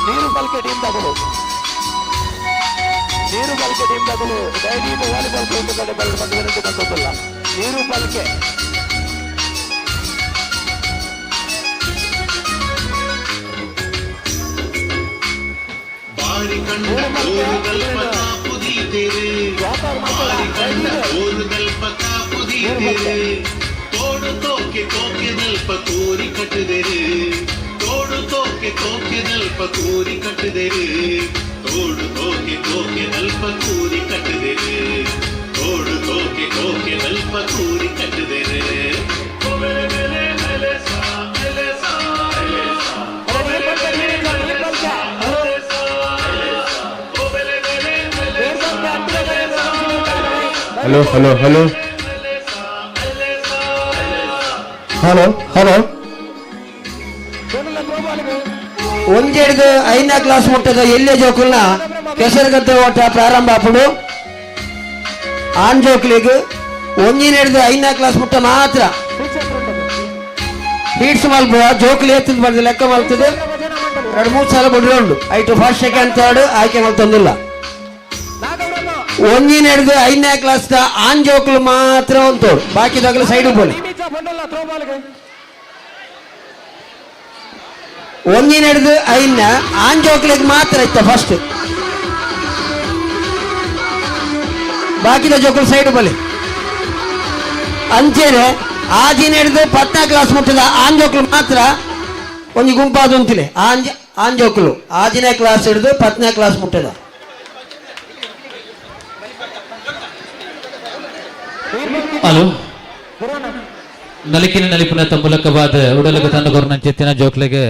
ನೀರು ಬಲ್ಕೆ ಟೀಮ್ದಾಗಲು ದಯವಿಟ್ಟು ವಾಲಿಬಾಲ್ ಕೋರ್ಟ್ ಕಡೆ ಬಂದು ವಿನಂತಿ ಬಂದಿಲ್ಲ. ನೀರು ಬಲ್ಕೆ ಬಾರಿ ಕಂಡ ಓರುಗಲ್ಪ ಕಾಪುದೀತೆರೆ ಬಾರಿ ಕಂಡ ಓರುಗಲ್ಪ ಕಾಪುದೀತೆರೆ ತೋಡು ತೋಕೆ ತೋಕೆದಲ್ಪ ಕೋರಿ ಕಟ್ಟಿದರೆ ತೋಡು ತೋಕೆ ತೋಕೆದಲ್ಪ ಕೋರಿ ಕಟ್ಟಿದರೆ ತೋಡು ತೋಕೆ ತೋಕೆದಲ್ಪ ಕೂರಿ ಕಟ್ಟಿದರೆ ತೋಡು ತೋಕೆ ತೋಕೆದಲ್ಪ ಕೂರಿ ಕಟ್ಟಿದರೆ hello hello hello hello hello ಒಂಜೆಡ್ದು 5ನೇ ಕ್ಲಾಸ್ ಮುಟ್ಟದ ಎಲ್ಲೇ ಜೋಕುಲ್ನ ಕೆಸರುಗದ್ದೆ ಓಟ ಪ್ರಾರಂಭ ಆಪುಡು ಆನ್ ಜೋಕ್ಲಿಗೆ ಒಂಜಿನೆಡ್ದು 5ನೇ ಕ್ಲಾಸ್ ಮುಟ್ಟ ಮಾತ್ರ ಹೀಟ್ಸ್ ಮಲ್ಪುವ ಜೋಕ್ಲಿ ಎತ್ತದ ಬಂದು ಲೆಕ್ಕ ಮಲ್ತದೆ 2-3 ಸಲ ಬಿಡ್ರೆ ಉಂಡು ಐಟು ಫಸ್ಟ್ ಸೆಕೆಂಡ್ ಥರ್ಡ್ ಆಯ್ಕೆ ಮಲ್ತೊಂದಿಲ್ಲ. ಒಂಜಿನೆಡ್ದು 5ನೇ ಕ್ಲಾಸ್ ಆನ್ ಜೋಕ್ಲು ಮಾತ್ರ ಒಂತೋಡು ಬಾಕಿದಾಗಲು ಸೈಡ್ ಬೋಲಿ ಒಂಜಿನೆಡ್ದು 5ನ ಆನ್ ಜೋಕ್ಲಿಗೆ ಮಾತ್ರ ಇತ್ತ ಫಸ್ಟ್ ಬಾಕಿದ ಜೋಕುಲು ಸೈಡ್ ಬೋಲಿ ಅಂಚೆನೆ ಆಜಿನೆಡ್ದು 10ನೇ ಕ್ಲಾಸ್ ಮುಟ್ಟದ ಆನ್ ಜೋಕ್ಲು ಮಾತ್ರ ಒಂಜಿ ಗುಂಪಾದ ಅಂತಿಲೆ ಆನ್ ಜೋಕುಲು 6ನೇ ಕ್ಲಾಸ್ ಹಿಡಿದು 10ನೇ ಕ್ಲಾಸ್ ಮುಟ್ಟದ ಹಲೋ ನಲಿಕಿನ ನಲಿಪಿನ ತಂಬುಲಕವಾದ ಉಡಲಗ ತಂಡಗೊರ್ನ ಚೆತ್ತಿನ ಜೋಕ್ಲೆಗೆ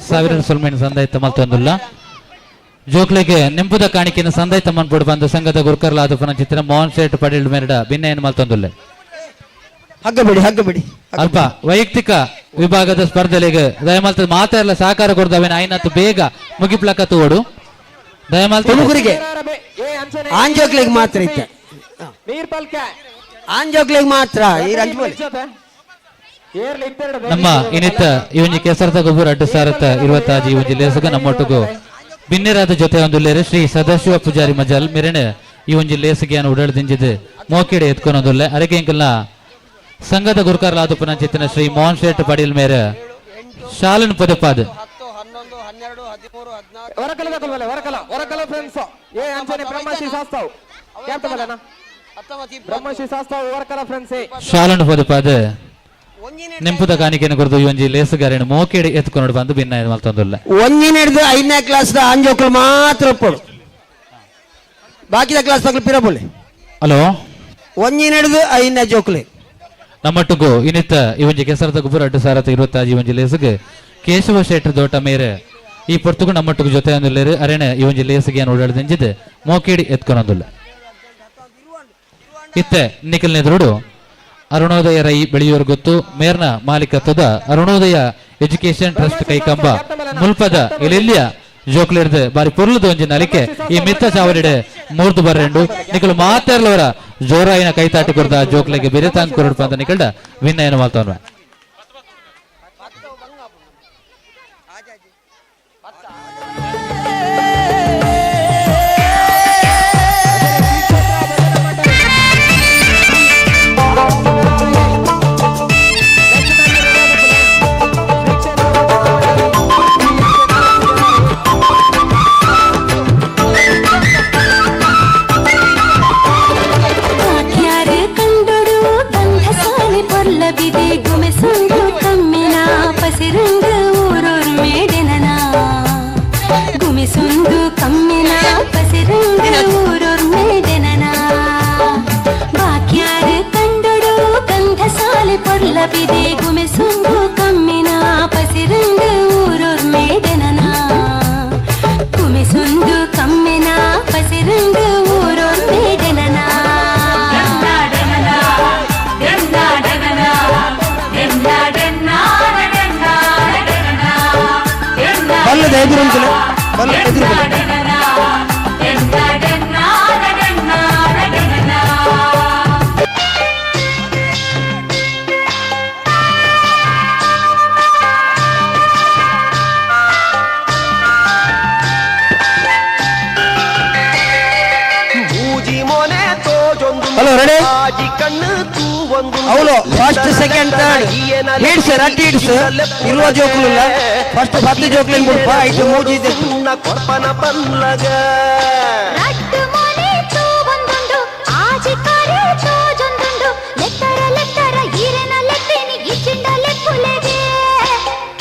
1000 ಸೊಲ್ಮೇನ ಸಂದಾಯಿತ ಮಲ್ತೊಂದುಲ್ಲ ಜೋಕ್ಲೆಗೆ ನೆಂಪುದ ಕಾಣಿಕೆನ ಸಂದಾಯಿತ ಮನ್ಪುಡು ಬಂದು ಸಂಘದ ಗುರ್ಕರ್ಲಾದಪನ ಚಿತ್ತಿನ ಮೋಹನ್ ಶೇಟ್ ಪಡೀಲ್ ಮೇರಡ ಭಿನ್ನಯನ ಮಲ್ತೊಂದುಲ್ಲೆ ಹಗ್ಗಬಿಡಿ ಅಲ್ಪ ವೈಯಕ್ತಿಕ ವಿಭಾಗದ ಸ್ಪರ್ಧೆಗೆ ದಯಮಾಲ್ತ ಮಾತಾಡಲ ಸಹಕಾರ ಕೊಡ್ದವೇನ ಐನತ್ತು ಬೇಗ ಮುಗಿಪ್ಲಕ ತೋಡು ದಯಮಾಲ್ತ ತುಮಕೂರಿಗೆ ಆನ್ ಜೋಕ್ಲಿಗೆ ಮಾತ್ರ ಇತ್ತ ಆನ್ ಜೋಕ್ಲಿಗೆ ಮಾತ್ರ ನಮ್ಮ ಇನಿತ್ತ ಇವನಿ ಕೆಸರದ ಗೊಬ್ಬರ 2026 ಇವ ಜಿಲ್ಲೆಸಗ ನಮ್ಮೊಟ್ಟಿಗೂ ಬಿನ್ನೆರಾದ ಜೊತೆ ಒಂದುಲ್ಲೇರೆ ಶ್ರೀ ಸದಾಶಿವ ಪೂಜಾರಿ ಮಜಲ್ ಮಿರಣೆ ಈ ಒಂಜಿ ಲೇಸಿಗೆಯನ್ನು ಉಡಾಡ್ದಿಂಜಿದೆ ಮೋಕೆಡೆ ಎತ್ಕೊಂಡೊಂದುಲ್ಲೆ ಅರಕೆ ಇಂಕಲ್ನ ಸಂಘದ ಗುರುಕರ್ಲಾದಪನ ಚಿತ್ತಿನ ಶ್ರೀ ಮೋಹನ್ ಶೇಟ್ ಪಡೀಲ್ ಮೇರೆ ಶಾಲನ್ ಪದಪಾದ ಶಾಲನ್ ಪದಪಾದ ನೆಂಪುದ ಕಾಣಿಕೆಯನ್ನು ಕುರಿತು ಈ ಒಂಜಿ ಲೇಸುಗಾರಿನ ಮೋಕೆಡೆ ಎತ್ಕೊಂಡು ಬಂದು ಭಿನ್ನ ಮಲ್ತೊಂದುಲ್ಲ ಒಂಜಿನೆಡ್ದು 5ನೇ ಕ್ಲಾಸ್ ಆನ್ ಜೋಕುಲು ಮಾತ್ರ ಒಪ್ಪಡು ಬಾಕಿದ ಕ್ಲಾಸ್ ತಗಲು ಪಿರಬೋಲೆ ಹಲೋ ಒಂಜಿನೆಡ್ದು 5ನೇ ಜೋಕುಲೆ ನಮ್ಮೊಟ್ಟಿಗೂ ಇನಿತ್ತ ಈ ಒಂಜಿ ಕೆಸರದ ಗೊಬ್ಬರ 2026 ಈ ಒಂಜಿ ಲೇಸಿಗೆ ಕೇಶವ ಶೆಟ್ಟರ್ ದೋಟ ಮೇರೆ ಈ ಪೊರ್ತುಗು ನಮ್ಮೊಟ್ಟಿಗೂ ಜೊತೆ ಅಂದುಲ್ಲೇರು ಅರೆನೆ ಈ ಒಂಜಿ ಲೇಸಿಗೆ ಓಡಾಡ್ದಿಂಜಿದೆ ಮೋಕೆಡಿ ಎತ್ಕೊಂಡೊಂದುಲ್ಲ ಇತ್ತೆ ನಿಖಿಲ್ನೆದುರುಡು ಅರುಣೋದಯ ರೈ ಬೆಳೆಯುವರು ಗೊತ್ತು ಮೇರ್ನ ಮಾಲೀಕತ್ವದ ಅರುಣೋದಯ ಎಜುಕೇಶನ್ ಟ್ರಸ್ಟ್ ಕೈಕಂಬ ಮುಲ್ಪದ ಇಲೆಲ್ಲಿಯ ಜೋಕ್ಲಿರ್ದು ಬಾರಿ ಪುರ್ಲದ ಒಂಜಿ ನಲಿಕೆ ಈ ಮಿತ್ತ ಚಾವರಿಡೆ 3 ಬರೆಂಡು ನಿಖಲು ಮಾತಾಡ್ಲವರ ಜೋರಾಯಿನ ಕೈತಾಟಿ ಕೊಡ್ದ ಜೋಕ್ಲೆಗೆ ಬೇರೆ ತಾಂಗ್ ಕೊರಡ್ಪ ಅಂತ ನಿಕಲ್ಡ ವಿನ್ನಯನ ಮಾಡ್ತವನ್ವ ಪೊಲ್ಲಬಿದೆ ಗುಮೆಸುಂಡು ಕಮ್ಮಿನ ಪಸಿರುಂಡು ಊರೂರ್ ಮೇಡೆನನ ಗುಮೆಸುಂಡು ಕಮ್ಮಿನ ಪಸಿರುಂಡು ಊರೂರ್ ಮೇಡೆನನ ಬಾಕ್ಯಾರು ಕಂಡುಡು ಗಂಧ ಸಾಲೆ ಪೊಲ್ಲಬಿದೆ ಗುಮೆಸುಂಡು ಕಮ್ಮಿನ ಪಸಿರುಂಡು ಊರೂರ್ ಮೇಡೆನನ ಗುಮೆಸುಂಡು ಕಮ್ಮಿನ ಪಸಿರುಂಡು ಊರೂರ್ ಮೇಡೆನನ ಬಲ್ಲದ ಎದುರು ಉಂಟಲ್ಲ ಬಲ್ಲ ಎದುರು ಹಲೋ ರೆಡಿ ಅವಳು ಫಸ್ಟ್ ಸೆಕೆಂಡ್ ಥರ್ಡ್ ಹಿಡ್ಸ್ ರಟ್ಟಿ ಹಿಡ್ಸ್ ಇರುವ ಜೋಕ್ಲಿಲ್ಲ ಫಸ್ಟ್ 10 ಜೋಕ್ಲಿನ ಬಿಡ್ಪ ಐದು ಮೂಜಿ ಇದೆ ಕೊರ್ಪನ ಪಲ್ಲಗ ರಟ್ಟು ಮನೆ ತೂ ಬಂದುಂಡು ಆಜಿಕಾರೆ ತೂ ಜೊಂದುಂಡು ಲೆತ್ತರ ಈರೆನ ಲೆತ್ತೇನಿ ಇಚ್ಚಿಂಡ ಲೆಕ್ಕುಲೆಗೆ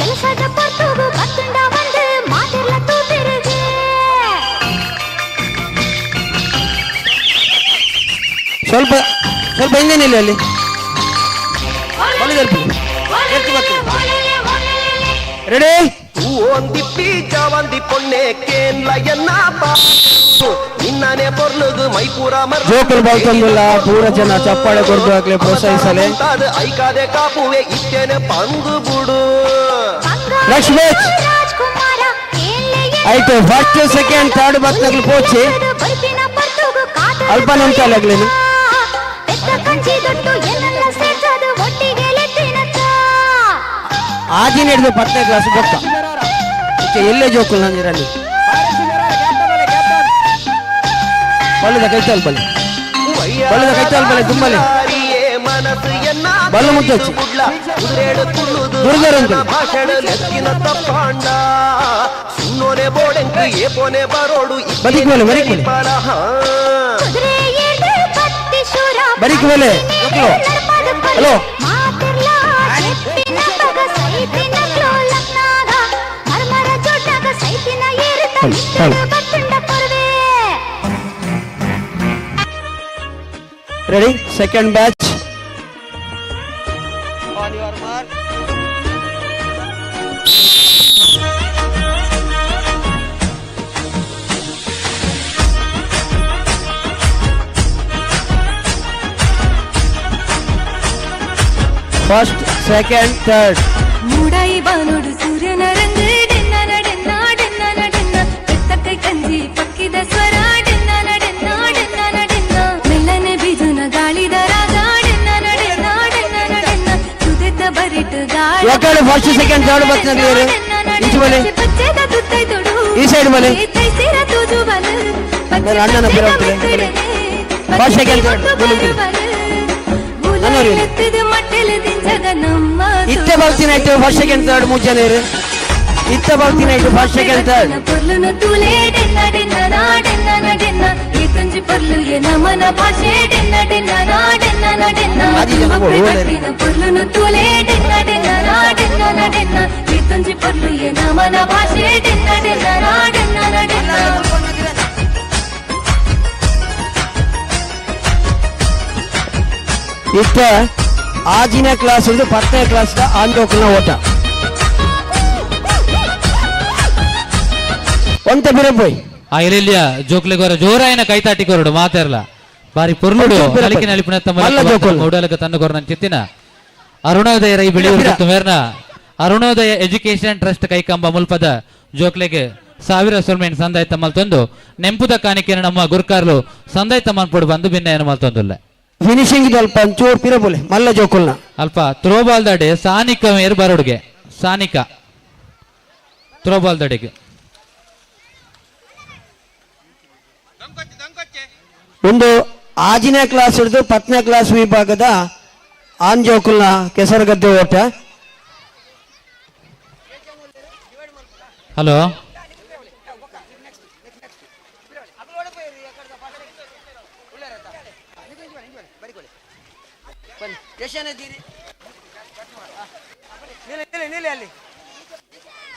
ಕೆಲಸದ ಪೊರ್ತುಗು ಬತ್ತುಂಡ ಬಂದು ಮಾತಿರ್ಲ ತೂ ತಿರುಗೆ ಸ್ವಲ್ಪ ಹಿಂದೆ ನಿಲ್ಲಿ ಅಲ್ಲಿ ರೆಡಿ ಒಂದಿಪ್ಪಿ ಜವಂದಿ ಪೊಣ್ಣೆ ಕೇನ್ಲ ಎನ್ನ ನಿನ್ನನೆ ಪೊರ್ಲುಗು ಮೈಪೂರ ಜೋಕಲ್ ಬಾಲ್ ತಂದಿಲ್ಲ ಪೂರ ಜನ ಚಪ್ಪಾಳೆ ಕೊಡ್ದು ಹಾಕ್ಲಿ ಪ್ರೋತ್ಸಾಹಿಸಲೆ ಐಕಾದೆ ಕಾಪುವೆ ಇತ್ತೇನೆ ಪಂಗು ಬಿಡು ಲಕ್ಷ್ಮೀ ಆಯ್ತು ಫಸ್ಟ್ ಸೆಕೆಂಡ್ ಥರ್ಡ್ ಬತ್ತಗ್ಲು ಪೋಚಿ ಅಲ್ಪ ನಂತಾಗ್ಲೇನು ಆಜಿನ ಹಿಡಿದು 10ನೇ ಕ್ಲಾಸ್ ಗೊತ್ತ ಎಲ್ಲೇ ಜೋಕುಲ್ ನಂದಿರಲ್ಲಿ ಬಲ್ಲದ ಕೈತಾಲ್ ಬಲೆ ಬಲ್ಲದ ಕೈತಾಲ್ ಬಲೆ ತುಂಬಲೆ ಬಲ್ಲ ಮುಚ್ಚಿ ದುರ್ಗರಂತ ಬದಿಕ್ ಮೇಲೆ ಬರಿಕ್ ಮೇಲೆ ಬರಿಕ್ ಮೇಲೆ hello ready second batch first second third ಮೂಡೈ ಬಾನುಡು ಸೂರ್ಯನ ರಂಗ ಡೆನ್ನ ಡೆನ್ನ ಡೆನ್ನ ಡೆನ್ನ ಬೆತ್ತಕ್ಕೆ ಕಂಜಿ ಪಕ್ಕಿದ ಸ್ವರ ಡೆನ್ನ ಡೆನ್ನ ಡೆನ್ನ ಡೆನ್ನ ಮೆಲ್ಲನೆ ಬಿಜುನ ಗಾಳಿದ ರಾಗ ಡೆನ್ನ ಡೆನ್ನ ಡೆನ್ನ ಡೆನ್ನ ಸುದೆತ್ತ ಬರಿಟ್ ಗಾಳಿ ಯಾಕಡೆ ಫಸ್ಟ್ ಸೆಕೆಂಡ್ ಥರ್ಡ್ ಬರ್ತಂದ್ರೆ ಈಚೆ ಬಲೆ ಬಚ್ಚೆದ ತುತ್ತೈ ತೊಡು ಈ ಸೈಡ್ ಬಲೆ ತೈಸಿರ ತುಜು ಬಲ ನನ್ನ ಅಣ್ಣನ ಬೇರೆ ಹೋಗ್ತದೆ ಫಸ್ಟ್ ಸೆಕೆಂಡ್ ಥರ್ಡ್ ಬಲೆ ಇತ್ತ ಬರ್ತೀನಿ ಆಯ್ತು ಫಸ್ಟ್ ಸೆಕೆಂಡ್ ಥರ್ಡ್ ಮೂಜನೆ ಇತ್ತ ಬರ್ತೀನಿ ಆಯ್ತು ಫಸ್ಟ್ ಸೆಕೆಂಡ್ ಥರ್ಡ್ ಪೊರ್ಲುನ ತೂಲೆ ಡೆನ್ನ ಡೆನ್ನ ಡೆನ್ನ ಡೆನ್ನ ಈ ಕಂಜಿ ಪೊರ್ಲು ಎ ನಮನ ಭಾಷೆ ಡೆನ್ನ ಡೆನ್ನ ಡೆನ್ನ ಪೊರ್ಲುನ ತೂಲೆ ಡೆನ್ನ ಡೆನ್ನ ಡೆನ್ನ ಈ ಕಂಜಿ ಪೊರ್ಲು ಎ ನಮನ ಭಾಷೆ ಡೆನ್ನ ಡೆನ್ನ ಇತ್ತ ಆಜಿನ ಕ್ಲಾಸ್ ಹಿಡಿದು 10ನೇ ಕ್ಲಾಸ್ ಆಂದೋಕಲ್ನ ಓಟ ಒಂತ ಬಿರಬೋಯ್ ಆ ಇಲ್ಲಿಯ ಜೋಕ್ಲೆಗೋರ ಜೋರಾಯಿನ ಕೈತಾಟಿ ಕೊರಡು ಮಾತಾರಲ್ಲ ಬಾರಿ ಪೊರ್ಲುಡು ಕಲಿಕಿನ ಅಲಿಪಿನ ತಮ್ಮ ತನ್ನ ಕೊರ ನನ್ನ ಚಿತ್ತಿನ ಅರುಣೋದಯ ರೈ ಬೆಳೆಯುವುದು ಮೇರ್ನ ಅರುಣೋದಯ ಎಜುಕೇಶನ್ ಟ್ರಸ್ಟ್ ಕೈಕಂಬ ಮುಲ್ಪದ ಜೋಕ್ಲೆಗೆ 1000 ಸೊಲ್ಮೇನ್ ಸಂದಾಯ ತಮ್ಮಲ್ ತಂದು ನೆಂಪುದ ಕಾಣಿಕೆನ ನಮ್ಮ ಗುರ್ಕಾರ್ಲು ಸಂದಾಯ ತಮ್ಮನ್ ಪೊಡು ಬಂದು ಭಿನ್ನ ಮಲ್ತೊಂದುಲ್ಲ ಫಿನಿಶಿಂಗ್ ಅಲ್ಪ ಚೂರ್ ಪಿರಬೋಲೆ ಮಲ್ಲ ಜೋಕುಲ್ನ ಅಲ್ಪ ಥ್ರೋಬಾಲ್ ದಡೆ ಸಾನಿಕ ಮೇರ್ ಬರೋಡ್ಗೆ ಸಾನಿಕ ಥ್ರೋಬಾಲ್ ದಡೆಗೆ ಒಂದು ಆಜಿನ ಕ್ಲಾಸ್ ಹಿಡಿದು 10ನೇ ಕ್ಲಾಸ್ ವಿಭಾಗದ ಆನ್ ಜೋಕುಲ್ನ ಕೆಸರಗದ್ದೆ ಓಟ hello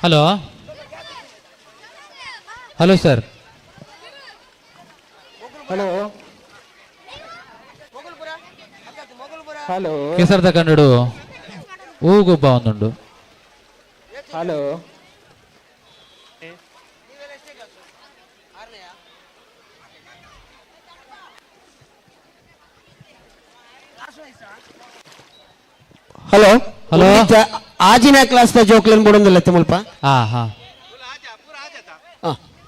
hello hello sir. Hello hello ಕೆಸರ್ದ ಕನ್ನಡ ಹೂಗೊಬ್ಬ ಒಂದುಂಡು. Hello hello hello. ಆಜಿನ ಕ್ಲಾಸ್ ಜೋಕ್ಲನ್ ಬಿಡೋದಿಲ್ಲ ಮುಲ್ಪ. ಹಾ ಹಾ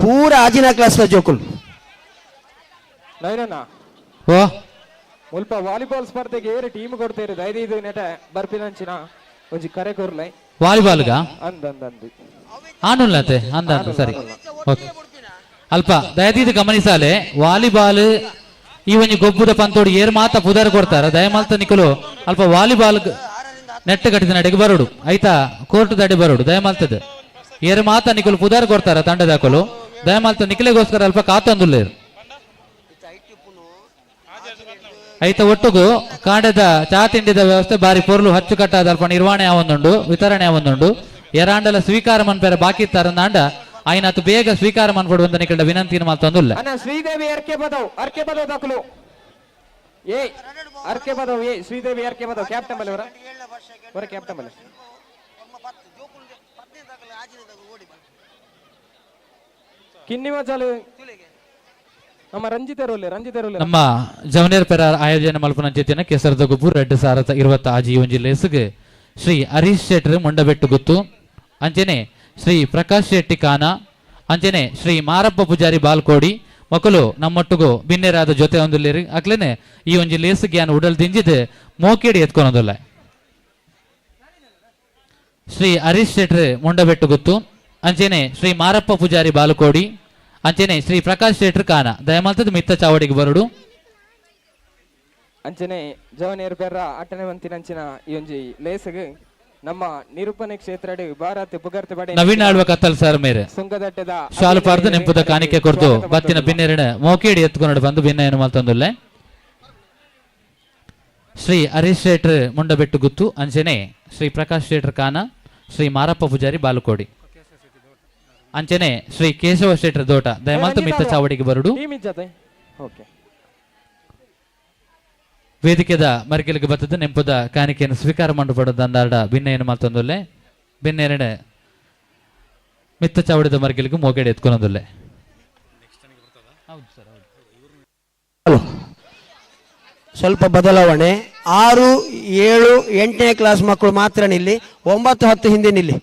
ಪೂರ ಆಜಿನ ಕ್ಲಾಸ್ ಜೋಕುಲ್ ನೈನಣ್ಣ ಓ ಮುಲ್ಪ ವಾಲಿಬಾಲ್ ಸ್ಪರ್ಧೆಗೆ ಏರು ಟೀಮ್ ಕೊಡ್ತೇರು ದಯದೀದು ನೆಟ ಬರ್ಪಿನಂಚಿನ ಒಂಜಿ ಕರೆ ಕೊರ್ಲೈ ವಾಲಿಬಾಲ್ಗ ಅಂದಂದು ಆನುಲ್ಲತೆ ಅಂದ ಸರಿ ಓಕೆ. ಅಲ್ಪ ದಯತೀದು ಗಮನಿಸಾಲೆ ವಾಲಿಬಾಲ್ ಈ ಒಂಜಿ ಗೊಬ್ಬುದ ಪಂತೋಡು ಏರ್ ಮಾತ ಪುದರ್ ಕೊಡ್ತಾರ ದಯಮಾಲ್ತ ನಿಕಲು ಅಲ್ಪ ವಾಲಿಬಾಲ್ ನೆಟ್ ಕಟ್ಟಿದ ನಡೆಗೆ ಬರೋಡು ಆಯ್ತಾ ಕೋರ್ಟ್ ದಡೆ ಬರೋಡು ದಯಮಾಲ್ತದ ಏರ್ ಮಾತ ನಿಕಲು ಪುದರ್ ಕೊಡ್ತಾರ ತಂಡದ ಹಾಕಲು ದಯಮಾಲ್ತ ನಿಖಲೆಗೋಸ್ಕರ ಅಲ್ಪ ಕಾತೊಂದುಲ್ಲೇರು ಐತ ಒಟ್ಟುಗು ಕಾಂಡದ ಚಾ ತಿಂಡಿದ ವ್ಯವಸ್ಥೆ ಬಾರಿ ಪೊರ್ಲು ಹಚ್ಚುಕಟ್ಟಾದ ಅಲ್ಪ ನಿರ್ವಹಣೆ ಆವೊಂದುಂಡು ವಿತರಣೆ ಆವೊಂದುಂಡು ಎರಾಂಡಲ ಸ್ವೀಕಾರ ಮನ್ಪೇರ ಬಾಕಿ ಇತ್ತಾರಂದಾಂಡ ಆಯ್ನತ್ತು ಬೇಗ ಸ್ವೀಕಾರ ಮನ್ಪಡುವಂತ ನಿಕಲ್ಡ ವಿನಂತಿನ ಮಾಲ್ತೊಂದುಲ್ಲ. ಅಣ್ಣ ಶ್ರೀದೇವಿ ಅರ್ಕೆ ಬದವ್ ದಾಖಲು ಏ ಅರ್ಕೆ ಬದವ್ ಏ ಶ್ರೀದೇವಿ ಅರ್ಕೆ ಬದವ್ ಕ್ಯಾಪ್ಟನ್ ಬಲೆ ಹೊರ ಕ್ಯಾಪ್ಟನ್ ಬಲೆ ಕಿನ್ನಿ ಮಜಾಲು ನಮ್ಮ ರಂಜಿತರೋಲೆ ನಮ್ಮ ಜವನೇರ್ ಪೆರ ಆಯೋಜನೆ ಮಲ್ಪನ ಜೊತೆನ ಕೆಸರದ ಗುಬ್ಬು 2020 ಈ ಒಂಜಿ ಲೇಸ್ಗೆ ಶ್ರೀ ಹರೀಶ್ ಶೆಟ್ರ್ ಮುಂಡಬೆಟ್ಟು ಗುತ್ತು ಅಂಚೆನೆ ಶ್ರೀ ಪ್ರಕಾಶ್ ಶೆಟ್ಟಿ ಕಾನ ಅಂಚೆನೆ ಶ್ರೀ ಮಾರಪ್ಪ ಪೂಜಾರಿ ಬಾಲ್ಕೋಡಿ ಮಕ್ಕಳು ನಮ್ಮೊಟ್ಟಿಗೂ ಬಿನ್ನೆರಾದ ಜೊತೆ ಒಂದುಲ್ಲೇರಿ ಅಕ್ಲೇನೆ ಈ ಒಂಜಿ ಲೇಸ್ಗೆ ಯಾನು ಉಡಲ್ ದಿಂಜಿದ್ ಮೋಕೇಡಿ ಎತ್ಕೊನೋದಿಲ್ಲ. ಶ್ರೀ ಹರೀಶ್ ಶೆಟ್ರ್ ಮುಂಡಬೆಟ್ಟು ಗುತ್ತು ಅಂಚೆನೆ ಶ್ರೀ ಮಾರಪ್ಪ ಪೂಜಾರಿ ಬಾಲ್ಕೋಡಿ ಅಂಚೆನೆ ಶ್ರೀ ಪ್ರಕಾಶ್ ಶೆಟ್ರ್ ಕಾನ ದಯಮಾಲ್ತದ ಮಿತ್ತ ಚಾವಡಿಗೆ ಬರುಡು ಅಂಚನೆ ಜವನೇರ್ ಪೆರ್ರ ಅಟ್ಟನೆ ಮಂತಿನಂಚಿನ ಈ ಒಂಜಿ ಲೇಸ್ಗೆ ನಮ್ಮ ನಿರೂಪಣೆ ಕ್ಷೇತ್ರ ಭಾರತ ಪುಗರ್ತೆ ಬಡೆ ನವೀನ್ ಆಳ್ವ ಕತ್ತಲ್ ಸರ್ ಮೇರೆ ಸುಂಗದಟ್ಟದ ಶಾಲು ಪಾರ್ದು ನೆಂಪುದ ಕಾಣಿಕೆ ಕೊರ್ದು ಬತ್ತಿನ ಬಿನ್ನೆರಣ ಮೋಕೇಡಿ ಎತ್ಕೊಂಡು ಬಂದು ಭಿನ್ನ ಏನು ಮಲ್ತೊಂದುಲ್ಲೆ. ಶ್ರೀ ಹರೀಶ್ ಶೆಟ್ರ್ ಮುಂಡಬೆಟ್ಟು ಗುತ್ತು ಅಂಚೆನೆ ಶ್ರೀ ಪ್ರಕಾಶ್ ಶೆಟ್ರ್ ಕಾನ ಶ್ರೀ ಮಾರಪ್ಪ ಪೂಜಾರಿ ಬಾಲುಕೋಡಿ ಅಂಚೆನೆ ಶ್ರೀ ಕೇಶವ ಶೆಟ್ರ್ ದೋಟ ದಯಮಾಲ್ತ ಮಿತ್ತ ಚಾವಡಿಗೆ ಬರುಡು ವೇದಿಕೆದ ಮರಿಕೆಲಿಗೆ ಬತ್ತದ ನೆಂಪುದ ಕಾಣಿಕೆಯನ್ನು ಸ್ವೀಕಾರ ಮಾಡಬಾರದು ಅಂದಾಡ ಭಿನ್ನ ಏನು ಮಾತೊಂದುಲ್ಲೆ ಭಿನ್ನೆರಡ ಮಿತ್ತ ಚಾವಡಿದ ಮರಿಕೆಲಿಗೆ ಮೋಗೇಡಿ ಎತ್ಕೊನೊಂದುಲ್ಲೆ. ಸ್ವಲ್ಪ ಬದಲಾವಣೆ 6, 7, 8ನೇ ಕ್ಲಾಸ್ ಮಕ್ಕಳು ಮಾತ್ರ ನಿಲ್ಲಿ 9, 10 ಹಿಂದೆ ನಿಲ್ಲಿ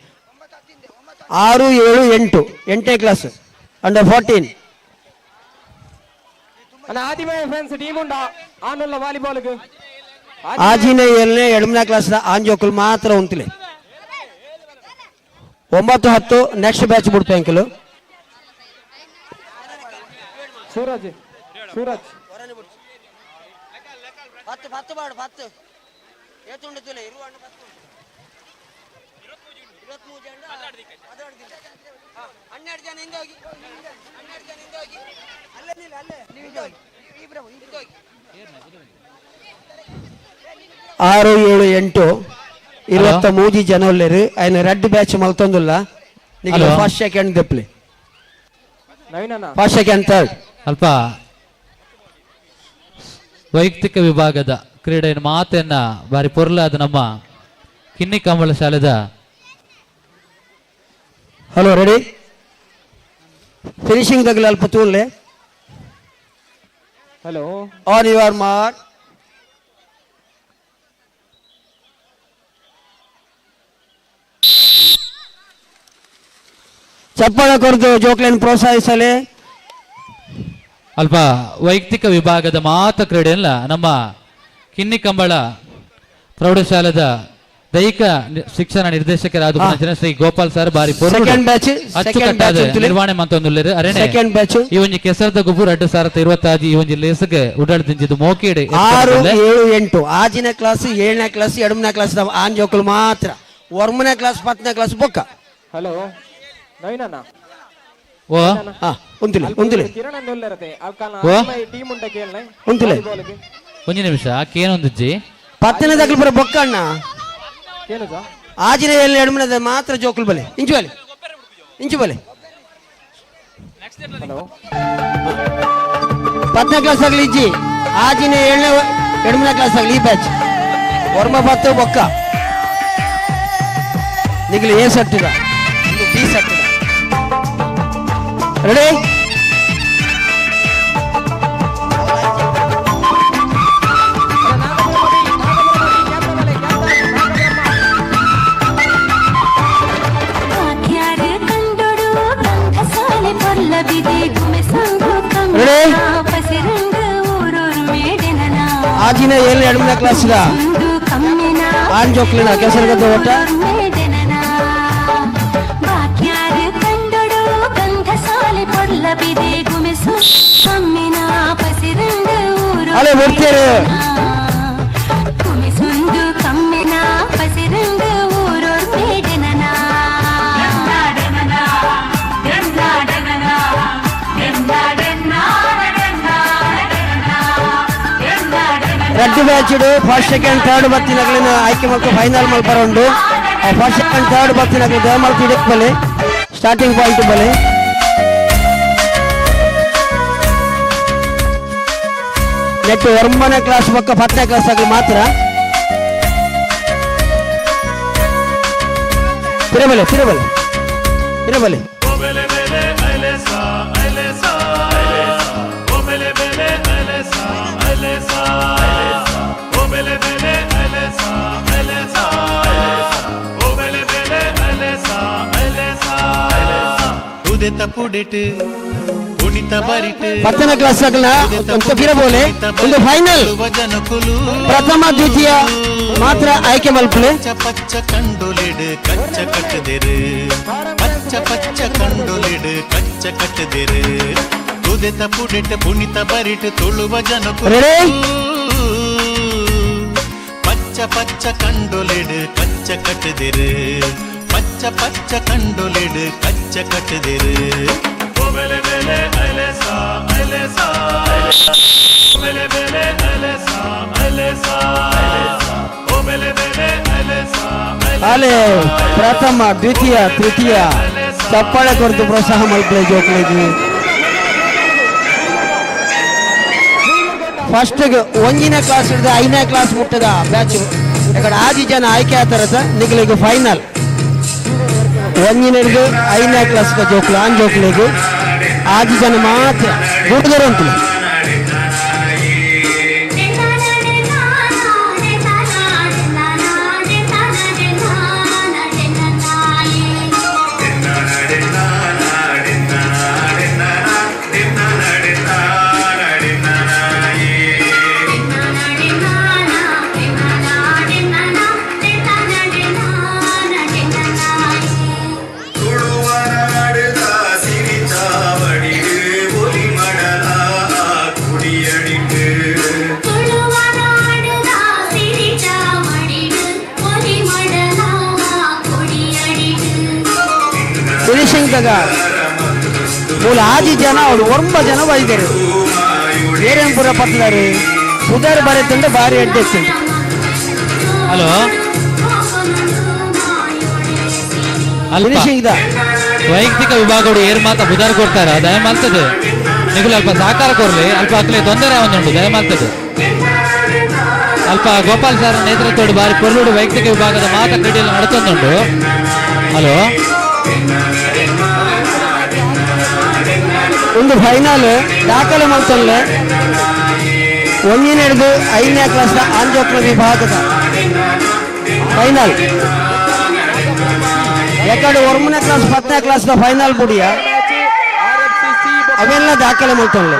6, 7, 8 8ನೇ ಕ್ಲಾಸ್ ಅಂಡರ್ 14 ಆದಿಮಯ ಫ್ರೆಂಡ್ಸ್ ಟೀಮ್ ಉಂಡ ಆನಲ್ಲ ವಾಲಿಬಾಲ್ಗೆ ಆಜಿನ 7ನೇ 8ನೇ ಕ್ಲಾಸ್ ಆಂಜೋಕುಲ್ ಮಾತ್ರ ಉಂತಿಲೆ 9, 10 ನೆಕ್ಸ್ಟ್ ಬ್ಯಾಚ್ ಬಿಡ್ತು ಅಂಕಲ್ ಸೂರಜ್ 10 ಬಾಡು 10 ಏತುಂಡ ತುಲೆ 12 ಜನ ಹಿಂದೆ ಹೋಗಿ 12 ಜನ ಹಿಂದೆ ಹೋಗಿ ಅಲ್ಲೇ ಹಿಂದೆ ಹೋಗಿ 6, 7, 8 23 ಜನ ಒಳ್ಳೆರು ఆయన రెడ్ బ్యాచ్ మల్తొందుల్ల నీకు ఫస్ట్ సెకండ్ దెప్లే ಫಸ್ಟ್ ಸೆಕೆಂಡ್ ಥರ್ಡ್ ಅಲ್ಪ ವೈಯಕ್ತಿಕ ವಿಭಾಗದ ಕ್ರೀಡೆಯ ಮಾತನ್ನ ಬಾರಿ ಪೊರ್ಲಾದ ನಮ್ಮ ಕಿನ್ನಿ ಕಂಬಳ ಶಾಲೆದ ಹಲೋ ರೆಡಿ ಫಿನಿಶಿಂಗ್ ದಗಲ ಅಲ್ಪ ತೂನ್ಲೆ ಹಲೋ ಆನ್ ಯುವರ್ ಮಾರ್ಕ್ ಚಪ್ಪಾಳೆ ಕೊರದು ಜೋಕ್ಲೆನ್ ಪ್ರೋತ್ಸಾಹಿಸಲಿ. ಅಲ್ಪ ವೈಯಕ್ತಿಕ ವಿಭಾಗದ ಮಾತ ಕ್ರೀಡೆಯಲ್ಲ ನಮ್ಮ ಕಿನ್ನಿ ಕಂಬಳ ಪ್ರೌಢಶಾಲೆದ ದೈಹಿಕ ಶಿಕ್ಷಣ ನಿರ್ದೇಶಕರಾದ ಶ್ರೀ ಗೋಪಾಲ್ ಸರ್ ಬಾರಿ ಅಚ್ಚುಕಟ್ಟಾದ ನಿರ್ವಹಣೆ ಮಂತೊಂದುಲ್ಲೆರು ಅರೆನೆ ಈ ಒಂಜಿ ಕೆಸರದ ಗುಬ್ಬು 2020 ಈ ಒಂಜಿ ಲೇಸ್ಗೆ ಉಡಾಡ್ದಿಂಜಿದು ಮೋಕೇಡೆ 6, 7, 8 ಆಜಿನ ಕ್ಲಾಸ್ 7ನೇ ಕ್ಲಾಸ್ 8ನೇ ಕ್ಲಾಸ್ ಆಂಜೋಕುಲು ಮಾತ್ರ 1ನೇ ಕ್ಲಾಸ್ 10ನೇ ಕ್ಲಾಸ್ ಬೊಕ್ಕ. ಹಲೋ ನವೀನಣ್ಣ ಓ ಉಂತಿಲೆ ಕಿರಣ್ ಒಳ್ಳೆರತೆ ಟೀಮ್ ಉಂಟ ಕೇಳನೆ ಉಂತಿಲೆ ಒಂಜಿ ನಿಮಿಷ ಕೇನೊಂದಿಜ್ಜಿ 10ನೇ ದಗಲು ಬರ ಬೊಕ್ಕ ಅಣ್ಣ ಆಜಿನ ಎಲ್ಲಿ ಎಡಮನದ ಮಾತ್ರ ಜೋಕುಲ್ ಬಲೆ ಇಂಚು ಬಲೆ ಇಂಚು ಬಲೆ. ಪತ್ತನೇ ಕ್ಲಾಸ್ ಆಗಲಿ ಇಜ್ಜಿ ಆಜಿನ ಏಳನೇ ಎಡಮನ ಕ್ಲಾಸ್ ಆಗಲಿ ಈ ಬ್ಯಾಚ್ ವರ್ಮ ಪತ್ತು ಬೊಕ್ಕ ನಿಗಲಿ ಏ ಸಟ್ಟಿದ ಬಿ ಸಟ್ಟಿದ ರೆಡಿ. ಆಜಿನ ಏಳು ಎಡಮನ ಕ್ಲಾಸ್ ಆನ್ ಜೋಕ್ಲಿನ ಕೆಸರುಗದ್ದ ಓಟ ಅಲೆ ಬರ್ತೀರಿ red batch first second third ಬರ್ತಿನಾಗ್ಲಿನ ಆಯ್ಕೆ ಮಕ್ಕಳು ಫೈನಲ್ ಮಲ್ಪರ ಉಂಡು. ಫಸ್ಟ್ ಸೆಕೆಂಡ್ ಥರ್ಡ್ ಬರ್ತಿನಾಗ್ಲಿ ದಯಮಾಡ್ತಿ ಇದಕ್ಕೆ ಬಲೆ ಸ್ಟಾರ್ಟಿಂಗ್ ಪಾಯಿಂಟ್ ಬಲೆ. ನೆಟ್ಟು 9ನೇ ಕ್ಲಾಸ್ ಪಕ್ಕ 10ನೇ ಕ್ಲಾಸ್ ಆಗಲಿ ಮಾತ್ರ ತಿರಬಲೆ ತಿರಬಲೆ ತಿರಬಲೆ. ಪತ್ತನೇ ಕ್ಲಾಸ್ ಆಗಲ್ಲ ಫಿರಬೋಲೆ ಒಂದು ಫೈನಲ್ ಪ್ರಥಮ ದ್ವಿತೀಯ ಮಾತ್ರ ಆಯ್ಕೆ ಮಲ್ಪಲೆ. ಪಚ್ಚ ಕಂಡೊಲಿಡು ಕಚ್ಚ ಕಟ್ಟದಿರು ಪಚ್ಚ ಪಚ್ಚ ಕಂಡೊಲಿಡು ಕಚ್ಚ ಕಟ್ಟದಿರು ಉದೆತ ಪುಡಿಟ ಪುಣಿತ ಬರಿಟ ತುಳುವ ಜನಕು ಪಚ್ಚ ಪಚ್ಚ ಕಂಡೊಲಿಡು ಕಚ್ಚ ಕಟ್ಟದಿರು ಪಚ್ಚ ಪಚ್ಚ ಕಂಡೊಲಿಡು ಕಚ್ಚ ಕಟ್ಟದಿರು. ಅಲೆ ಪ್ರಥಮ ದ್ವಿತೀಯ ತೃತೀಯ ಚಪ್ಪಾಳೆ ಕೊರತು ಪ್ರೋತ್ಸಾಹ ಮಲ್ಪಲೆ ಜೋಕ್ಲಿಗೆ. ಫಸ್ಟ್ 1ನೇ ಕ್ಲಾಸ್ ಹಿಡಿದು 5ನೇ ಕ್ಲಾಸ್ ಮುಟ್ಟದ ಬ್ಯಾಚ್ ఇక్కడ 6 ಜನ ಆಯ್ಕೆ ಆತಾರತ ನಿಗಲಿಗೆ ಫೈನಲ್ 1ನೇ ಹಿಡಿದು 5ನೇ ಕ್ಲಾಸ್ ಜೋಕ್ಲು ಆನ್ ಜೋಕ್ಲಿಗೆ 6 ಜನ ಮಾತ್ರ ಹುಡುಗರು ಅಂತ. ಫಿನಿಶಿಂಗ್ ತಗ ಮೂಲ 6 ಜನ ಅವ್ರು 9 ಜನ ಬೈದರು ಬೇರೆಪುರ ಪತ್ತದಾರು ಸುಧಾರ್ ಬರೀತಂದ್ರೆ ಭಾರಿ ಅಡ್ಜಸ್ಟ್. ಹಲೋ ಫಿನಿಶಿಂಗ್ ವೈಯಕ್ತಿಕ ವಿಭಾಗಗಳು ಏರ್ ಮಾತ ಬುಧಾರ್ ಕೊಡ್ತಾರ ದಯಮಾಲ್ತದೆ ನಿಗುಲು ಅಲ್ಪ ಸಹಕಾರ ಕೊರ್ಲಿ ಅಲ್ಪ ಅಕ್ಲೆ ತೊಂದರೆ ಒಂದುಂಟು ದಯಮಾಲ್ತದೆ ಅಲ್ಪ ಗೋಪಾಲ್ ಸರ್ ನೇತೃತ್ವದ ಬಾರಿ ಕೊರ್ಲೂಡು ವೈಯಕ್ತಿಕ ವಿಭಾಗದ ಮಾತ ಕ್ರೀಡೆಯಲ್ಲಿ ನಡೆತೊಂದುಂಟು. ಹಲೋ ಒಂದು ಫೈನಲ್ ದಾಖಲೆ ಮಾಡ್ತಲ್ಲ 1ನೇ ಹಿಡಿದು 5ನೇ ಕ್ಲಾಸ್ ಆಂಜೋಕ್ಲ ವಿಭಾಗದ ಫೈನಲ್ ಯಾಕಡೆ 1ನೇ ಕ್ಲಾಸ್ 10ನೇ ಕ್ಲಾಸ್ ಫೈನಲ್ ಬುಡಿಯ ಅವೆಲ್ಲ ದಾಖಲೆ ಮಾಡ್ತಲ್ಲ.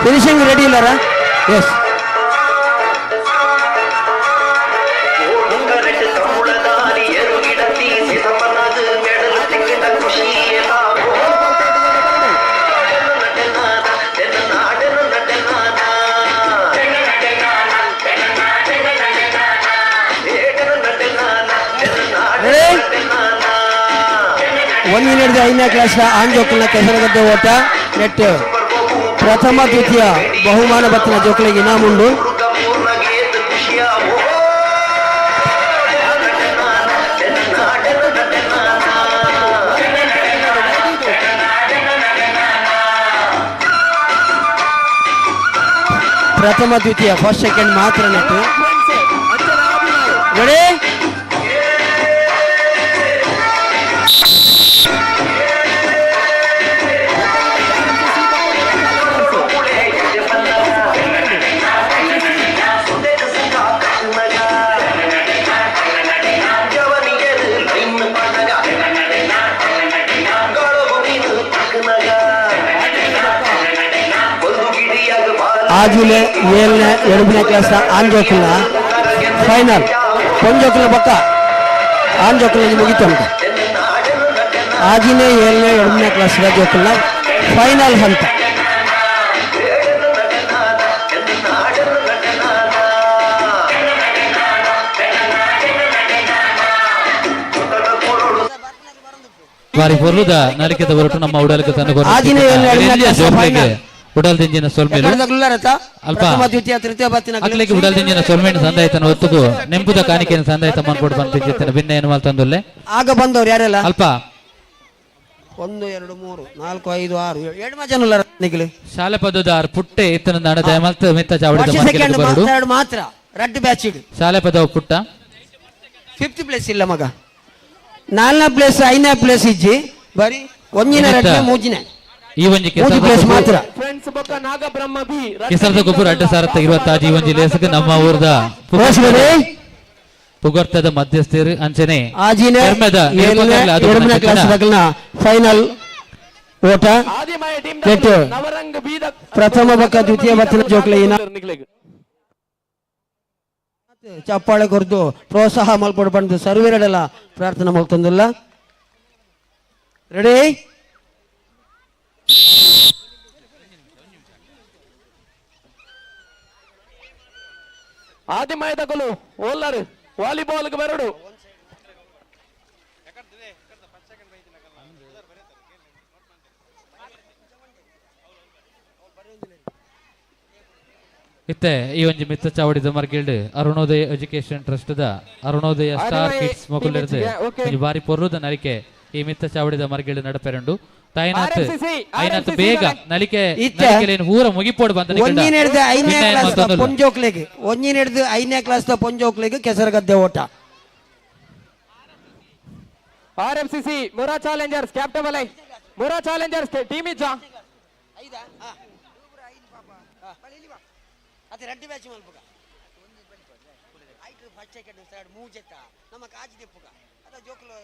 ಫಿನಿಶಿಂಗ್ ರೆಡಿ ಇಲ್ಲಾರ? ಎಸ್ ಒಂದಿನ ಹಿಡಿದು 5ನೇ ಕ್ಲಾಸ್ ಆನ್ ಜೋಕಲ್ನ ಕೆಸರಗದ್ದೆ ಓಟ ನೆಟ್ ಪ್ರಥಮ ದ್ವಿತೀಯ ಬಹುಮಾನ ಬತ್ತಿನ ಜೋಕಲಿಗೆ ಇನಾಮುಂಡು. ಪ್ರಥಮ ದ್ವಿತೀಯ ಫಸ್ಟ್ ಸೆಕೆಂಡ್ ಮಾತ್ರ ನೆಟ್ಟು. ರೆಡಿ ಆಜುಲೆ 7ನೇ 8ನೇ ಕ್ಲಾಸ್ ಆನ್ ಜೋಕಲ್ನ ಫೈನಲ್ ಪೊಂಜೋಕಲ್ನ ಪಕ್ಕ ಆನ್ ಜೋಕಲ್ನಲ್ಲಿ ಮುಗಿತು ಅಂತ. ಆಜಿನೇ 7ನೇ 8ನೇ ಕ್ಲಾಸ್ ಜೋಕಲ್ನ ಫೈನಲ್ ಹಂತ. వారి పొర్లుద నలికెద వరటు ನಮ್ಮ ಉಡಲಕ ತನಕ ಆಜಿನೇ 7ನೇ 8ನೇ ಕ್ಲಾಸ್ ಫೈನಲ್ ಉಡಲ್ ದಿಂಜಿನ ಸೊಲ್ಮೇಲು ಅಲ್ಪ ಅಕ್ಲಿಗೆ ಉಡಲ್ ದಿಂಜಿನ ಸೊಲ್ಮೇನ ಸಂದಾಯಿತನ ಒತ್ತುಗು ನೆಂಪುದ ಕಾಣಿಕೆನ ಸಂದಾಯಿತ ಮನ್ಕೊಡು ಬಂತಿದ್ದೇನೆ ಭಿನ್ನ ಏನು ಮಾಲ್ತಂದುಲ್ಲೆ ಆಗ ಬಂದವರು ಯಾರೆಲ್ಲ ಅಲ್ಪ 1 2 3 4 5 6 7 ಜನ ನಿಗಲು ಶಾಲೆ ಪದದಾರ್ ಪುಟ್ಟೆ ಇತ್ತನ ನಡದ ಮಲ್ತ ಮಿತ್ತ ಚಾವಡಿದ ಮರ್ಕೆಲೆ ಬರಡು ಮಾತ್ರ ರೆಡ್ ಬ್ಯಾಚ್ ಇಡು. ಶಾಲೆ ಪದವ ಪುಟ್ಟ 5th ಪ್ಲೇಸ್ ಇಲ್ಲ ಮಗ 4ನೇ ಪ್ಲೇಸ್ 5ನೇ ಪ್ಲೇಸ್ ಇಜ್ಜಿ ಬರಿ ಒಂಜಿನ ರೆಡ್ ಮೂಜಿನ ಈ ಒಂಜಿ ಮಾತ್ರ ಕೆಸರದ ಗೊಬ್ಬರ ಅಡ್ಡ ಸಾರತ್ತ 26 ಈ ಒಂಜಿ ಲೇಸಕ್ಕೆ ನಮ್ಮ ಊರದ ಪುಗರ್ತದ ಮಧ್ಯಸ್ಥರು ಅಂಚನೆ ಫೈನಲ್ ಓಟ ಪ್ರಥಮ ಬಕ್ಕ ದ್ವಿತೀಯ ಬತ್ತಿನ ಜೋಕ್ಲಿನ ಚಪ್ಪಾಳೆ ಕೊರ್ದು ಪ್ರೋತ್ಸಾಹ ಮಲ್ಪಡು ಬಂದು ಸರ್ವೇರಡೆಲ್ಲ ಪ್ರಾರ್ಥನೆ ಮಾಡ್ತಂದಿಲ್ಲ. ರೆಡಿ ಆದಿಮಾಯದಗಳು ಓಲ್ಲರು ವಾಲಿಬಾಲ್ಗೆ ಬರಡು ಇತ್ತೆ ಈ ಒಂಜಿ ಮಿತ್ತ ಚಾವಡಿದ ಮರ್ಗಿಲ್ಡ್ ಅರುಣೋದಯ ಎಜುಕೇಶನ್ ಟ್ರಸ್ಟ್ ದ ಅರುಣೋದಯ ಸ್ಟಾರ್ ಕಿಡ್ಸ್ ಮೊಕುಲಿರ್ದೆ ಒಂಜಿ ಬಾರಿ ಪೊರ್ರುದ ನಲಿಕೆ ಈ ಮಿತ್ತ ಚಾವಡಿದ ಮರ್ಗಿಲ್ಡ್ ನಡಪೆರಂಡು ತಾಯಿನಾಥ್ ಐನಾಥ್ ಬೇಗ ನಲಿಕೆ ಊರ ಮುಗಿಪೋಡು ಬಂದ ಒಂಜಿನ ಹಿಡಿದು 5ನೇ ಕ್ಲಾಸ್ ಪೊಂಜೋಕ್ಲಿಗೆ ಒಂಜಿನ ಹಿಡಿದು 5ನೇ ಕ್ಲಾಸ್ ಪೊಂಜೋಕ್ಲಿಗೆ ಕೆಸರಗದ್ದೆ ಓಟ. ಆರ್ಎಂಸಿಸಿ ಮುರಾ ಚಾಲೆಂಜರ್ಸ್ ಕ್ಯಾಪ್ಟನ್ ಬಲೈ ಮುರಾ ಚಾಲೆಂಜರ್ಸ್ ಟೀಮ್ ಇಜ್ಜಾ ಅದೇ ರೆಡ್ ಬ್ಯಾಚ್ ಮಲ್ಪುಗ ಐಟು ಫಸ್ಟ್ ಸೆಕೆಂಡ್ ಥರ್ಡ್ ಮೂಜೆತ್ತ ನಮ್ಮ ಕಾಜಿ ದೆಪ್ಪುಗ ಅದ ಜೋಕುಲು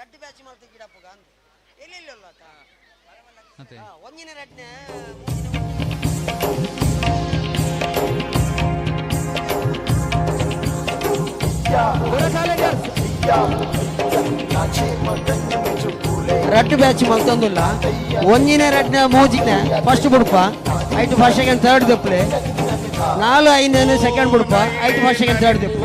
ರೆಡ್ ಬ್ಯಾಚ್ ಮಲ್ತ ಗಿಡಪ್ಪುಗ ಅಂತ ಎಲ್ಲೆಲ್ಲ ಒಂಜಿನ ರೆಡ್ನೆ ರೆಡ್ ಬ್ಯಾಚ್ ಮಲ್ತಂದಿಲ್ಲ ಒಂಜಿನ ರೆಡ್ನ ಮೂಜಿನ ಫಸ್ಟ್ ಬುಡ್ಪ ಐಟು ಫಸ್ಟ್ ಸೆಕೆಂಡ್ ಥರ್ಡ್ ದೆಪ್ಪಲೆ 4 5 ಸೆಕೆಂಡ್ ಬುಡ್ಪ ಐಟು ಫಸ್ಟ್ ಸೆಕೆಂಡ್ ಥರ್ಡ್ ದೆಪ್ಪು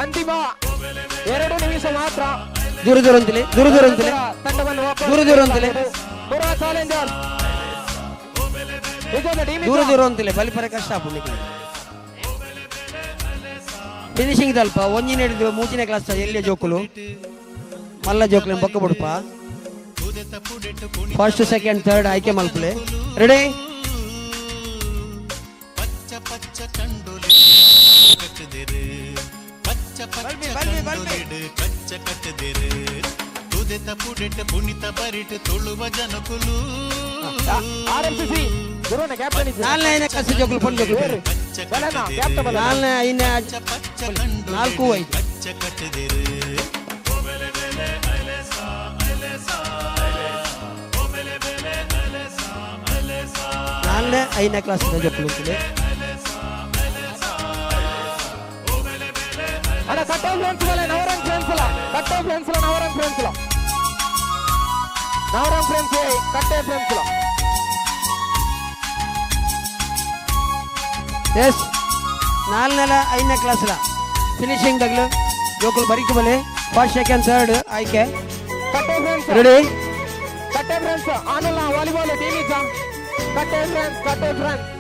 ಅಂತಿಮ 2 ನಿಮಿಷ ಮಾತ್ರ. ದೂರದೂರಂತಲೇ ಬಲಿಪರ ಕಷ್ಟ ಫಿನಿಶಿಂಗ್ ದಲ್ಪ ಒಂಜಿನ ಹಿಡಿದು ಮೂಜಿನ ಕ್ಲಾಸ್ ಎಲ್ಲಿಯ ಜೋಕುಲು ಮಲ್ಲ ಜೋಕುಲು ಬೊಕ್ಕ ಬುಡ್ಪ ಫಸ್ಟ್ ಸೆಕೆಂಡ್ ಥರ್ಡ್ ಆಯ್ಕೆ ಮಲ್ಪಲೆ. ರೆಡಿ பச்சை கண்டொலிடு கட்டுதிரு பச்சை பச்சை கண்டொலிடு கச்ச கட்டுதிரு ತುದೆತ ಪುಡಿಟ ಪುಣಿತ ಬರಿಟ ತುಳುವ ಜನಕುಲು ಆರ್ಎಂಸಿಸಿ ಗುರುನ ಕ್ಯಾಪ್ಟನ್ ಇದ್ದಾರೆ ನಾಲ್ನೇ ಐದನೇ ಕ್ಲಾಸ್ ಜೋಕುಲು ಪೊನ್ ಜೋಕುಲು ಬಲನ ಕ್ಯಾಪ್ಟನ್ ಬಲ ನಾಲ್ನೇ ಐದನೇ ಪಚ್ಚ 4 5 ಕಚ್ಚ ಕಟ್ಟದಿರು ಓಬೆಲೆ ಬೆಲೆ ಅಲೆಸಾ ಅಲೆಸಾ ಓಬೆಲೆ ಬೆಲೆ ಅಲೆಸಾ ಅಲೆಸಾ ನಾಲ್ನೇ ಐದನೇ ಕ್ಲಾಸ್ ಜೋಕುಲು ಅಂತಲೇ ಅಣ್ಣ ಕಟ್ ಆಫ್ ಫ್ರೆಂಡ್ಸ್ ಬಲ ನವರಂಗ್ ಫ್ರೆಂಡ್ಸ್ ಲ ಕಟ್ ಆಫ್ ಫ್ರೆಂಡ್ಸ್ ಲ ನವರಂಗ್ ಫ್ರೆಂಡ್ಸ್ ಲ Navrang friends cut off friends ಲ ಎಸ್ ನಾಲ್ನೇ ಐದನೇ ಕ್ಲಾಸ್ ಲ ಫಿನಿಶಿಂಗ್ ದಗ್ಲು ಜೋಕುಲು ಬರಿಕು ಬಲೆ ಫಸ್ಟ್ ಸೆಕೆಂಡ್ ಥರ್ಡ್ ಆಯ್ಕೆ cut off friends ready cut off friends ಆನಲ್ಲ volleyball team is cut off friends cut off friends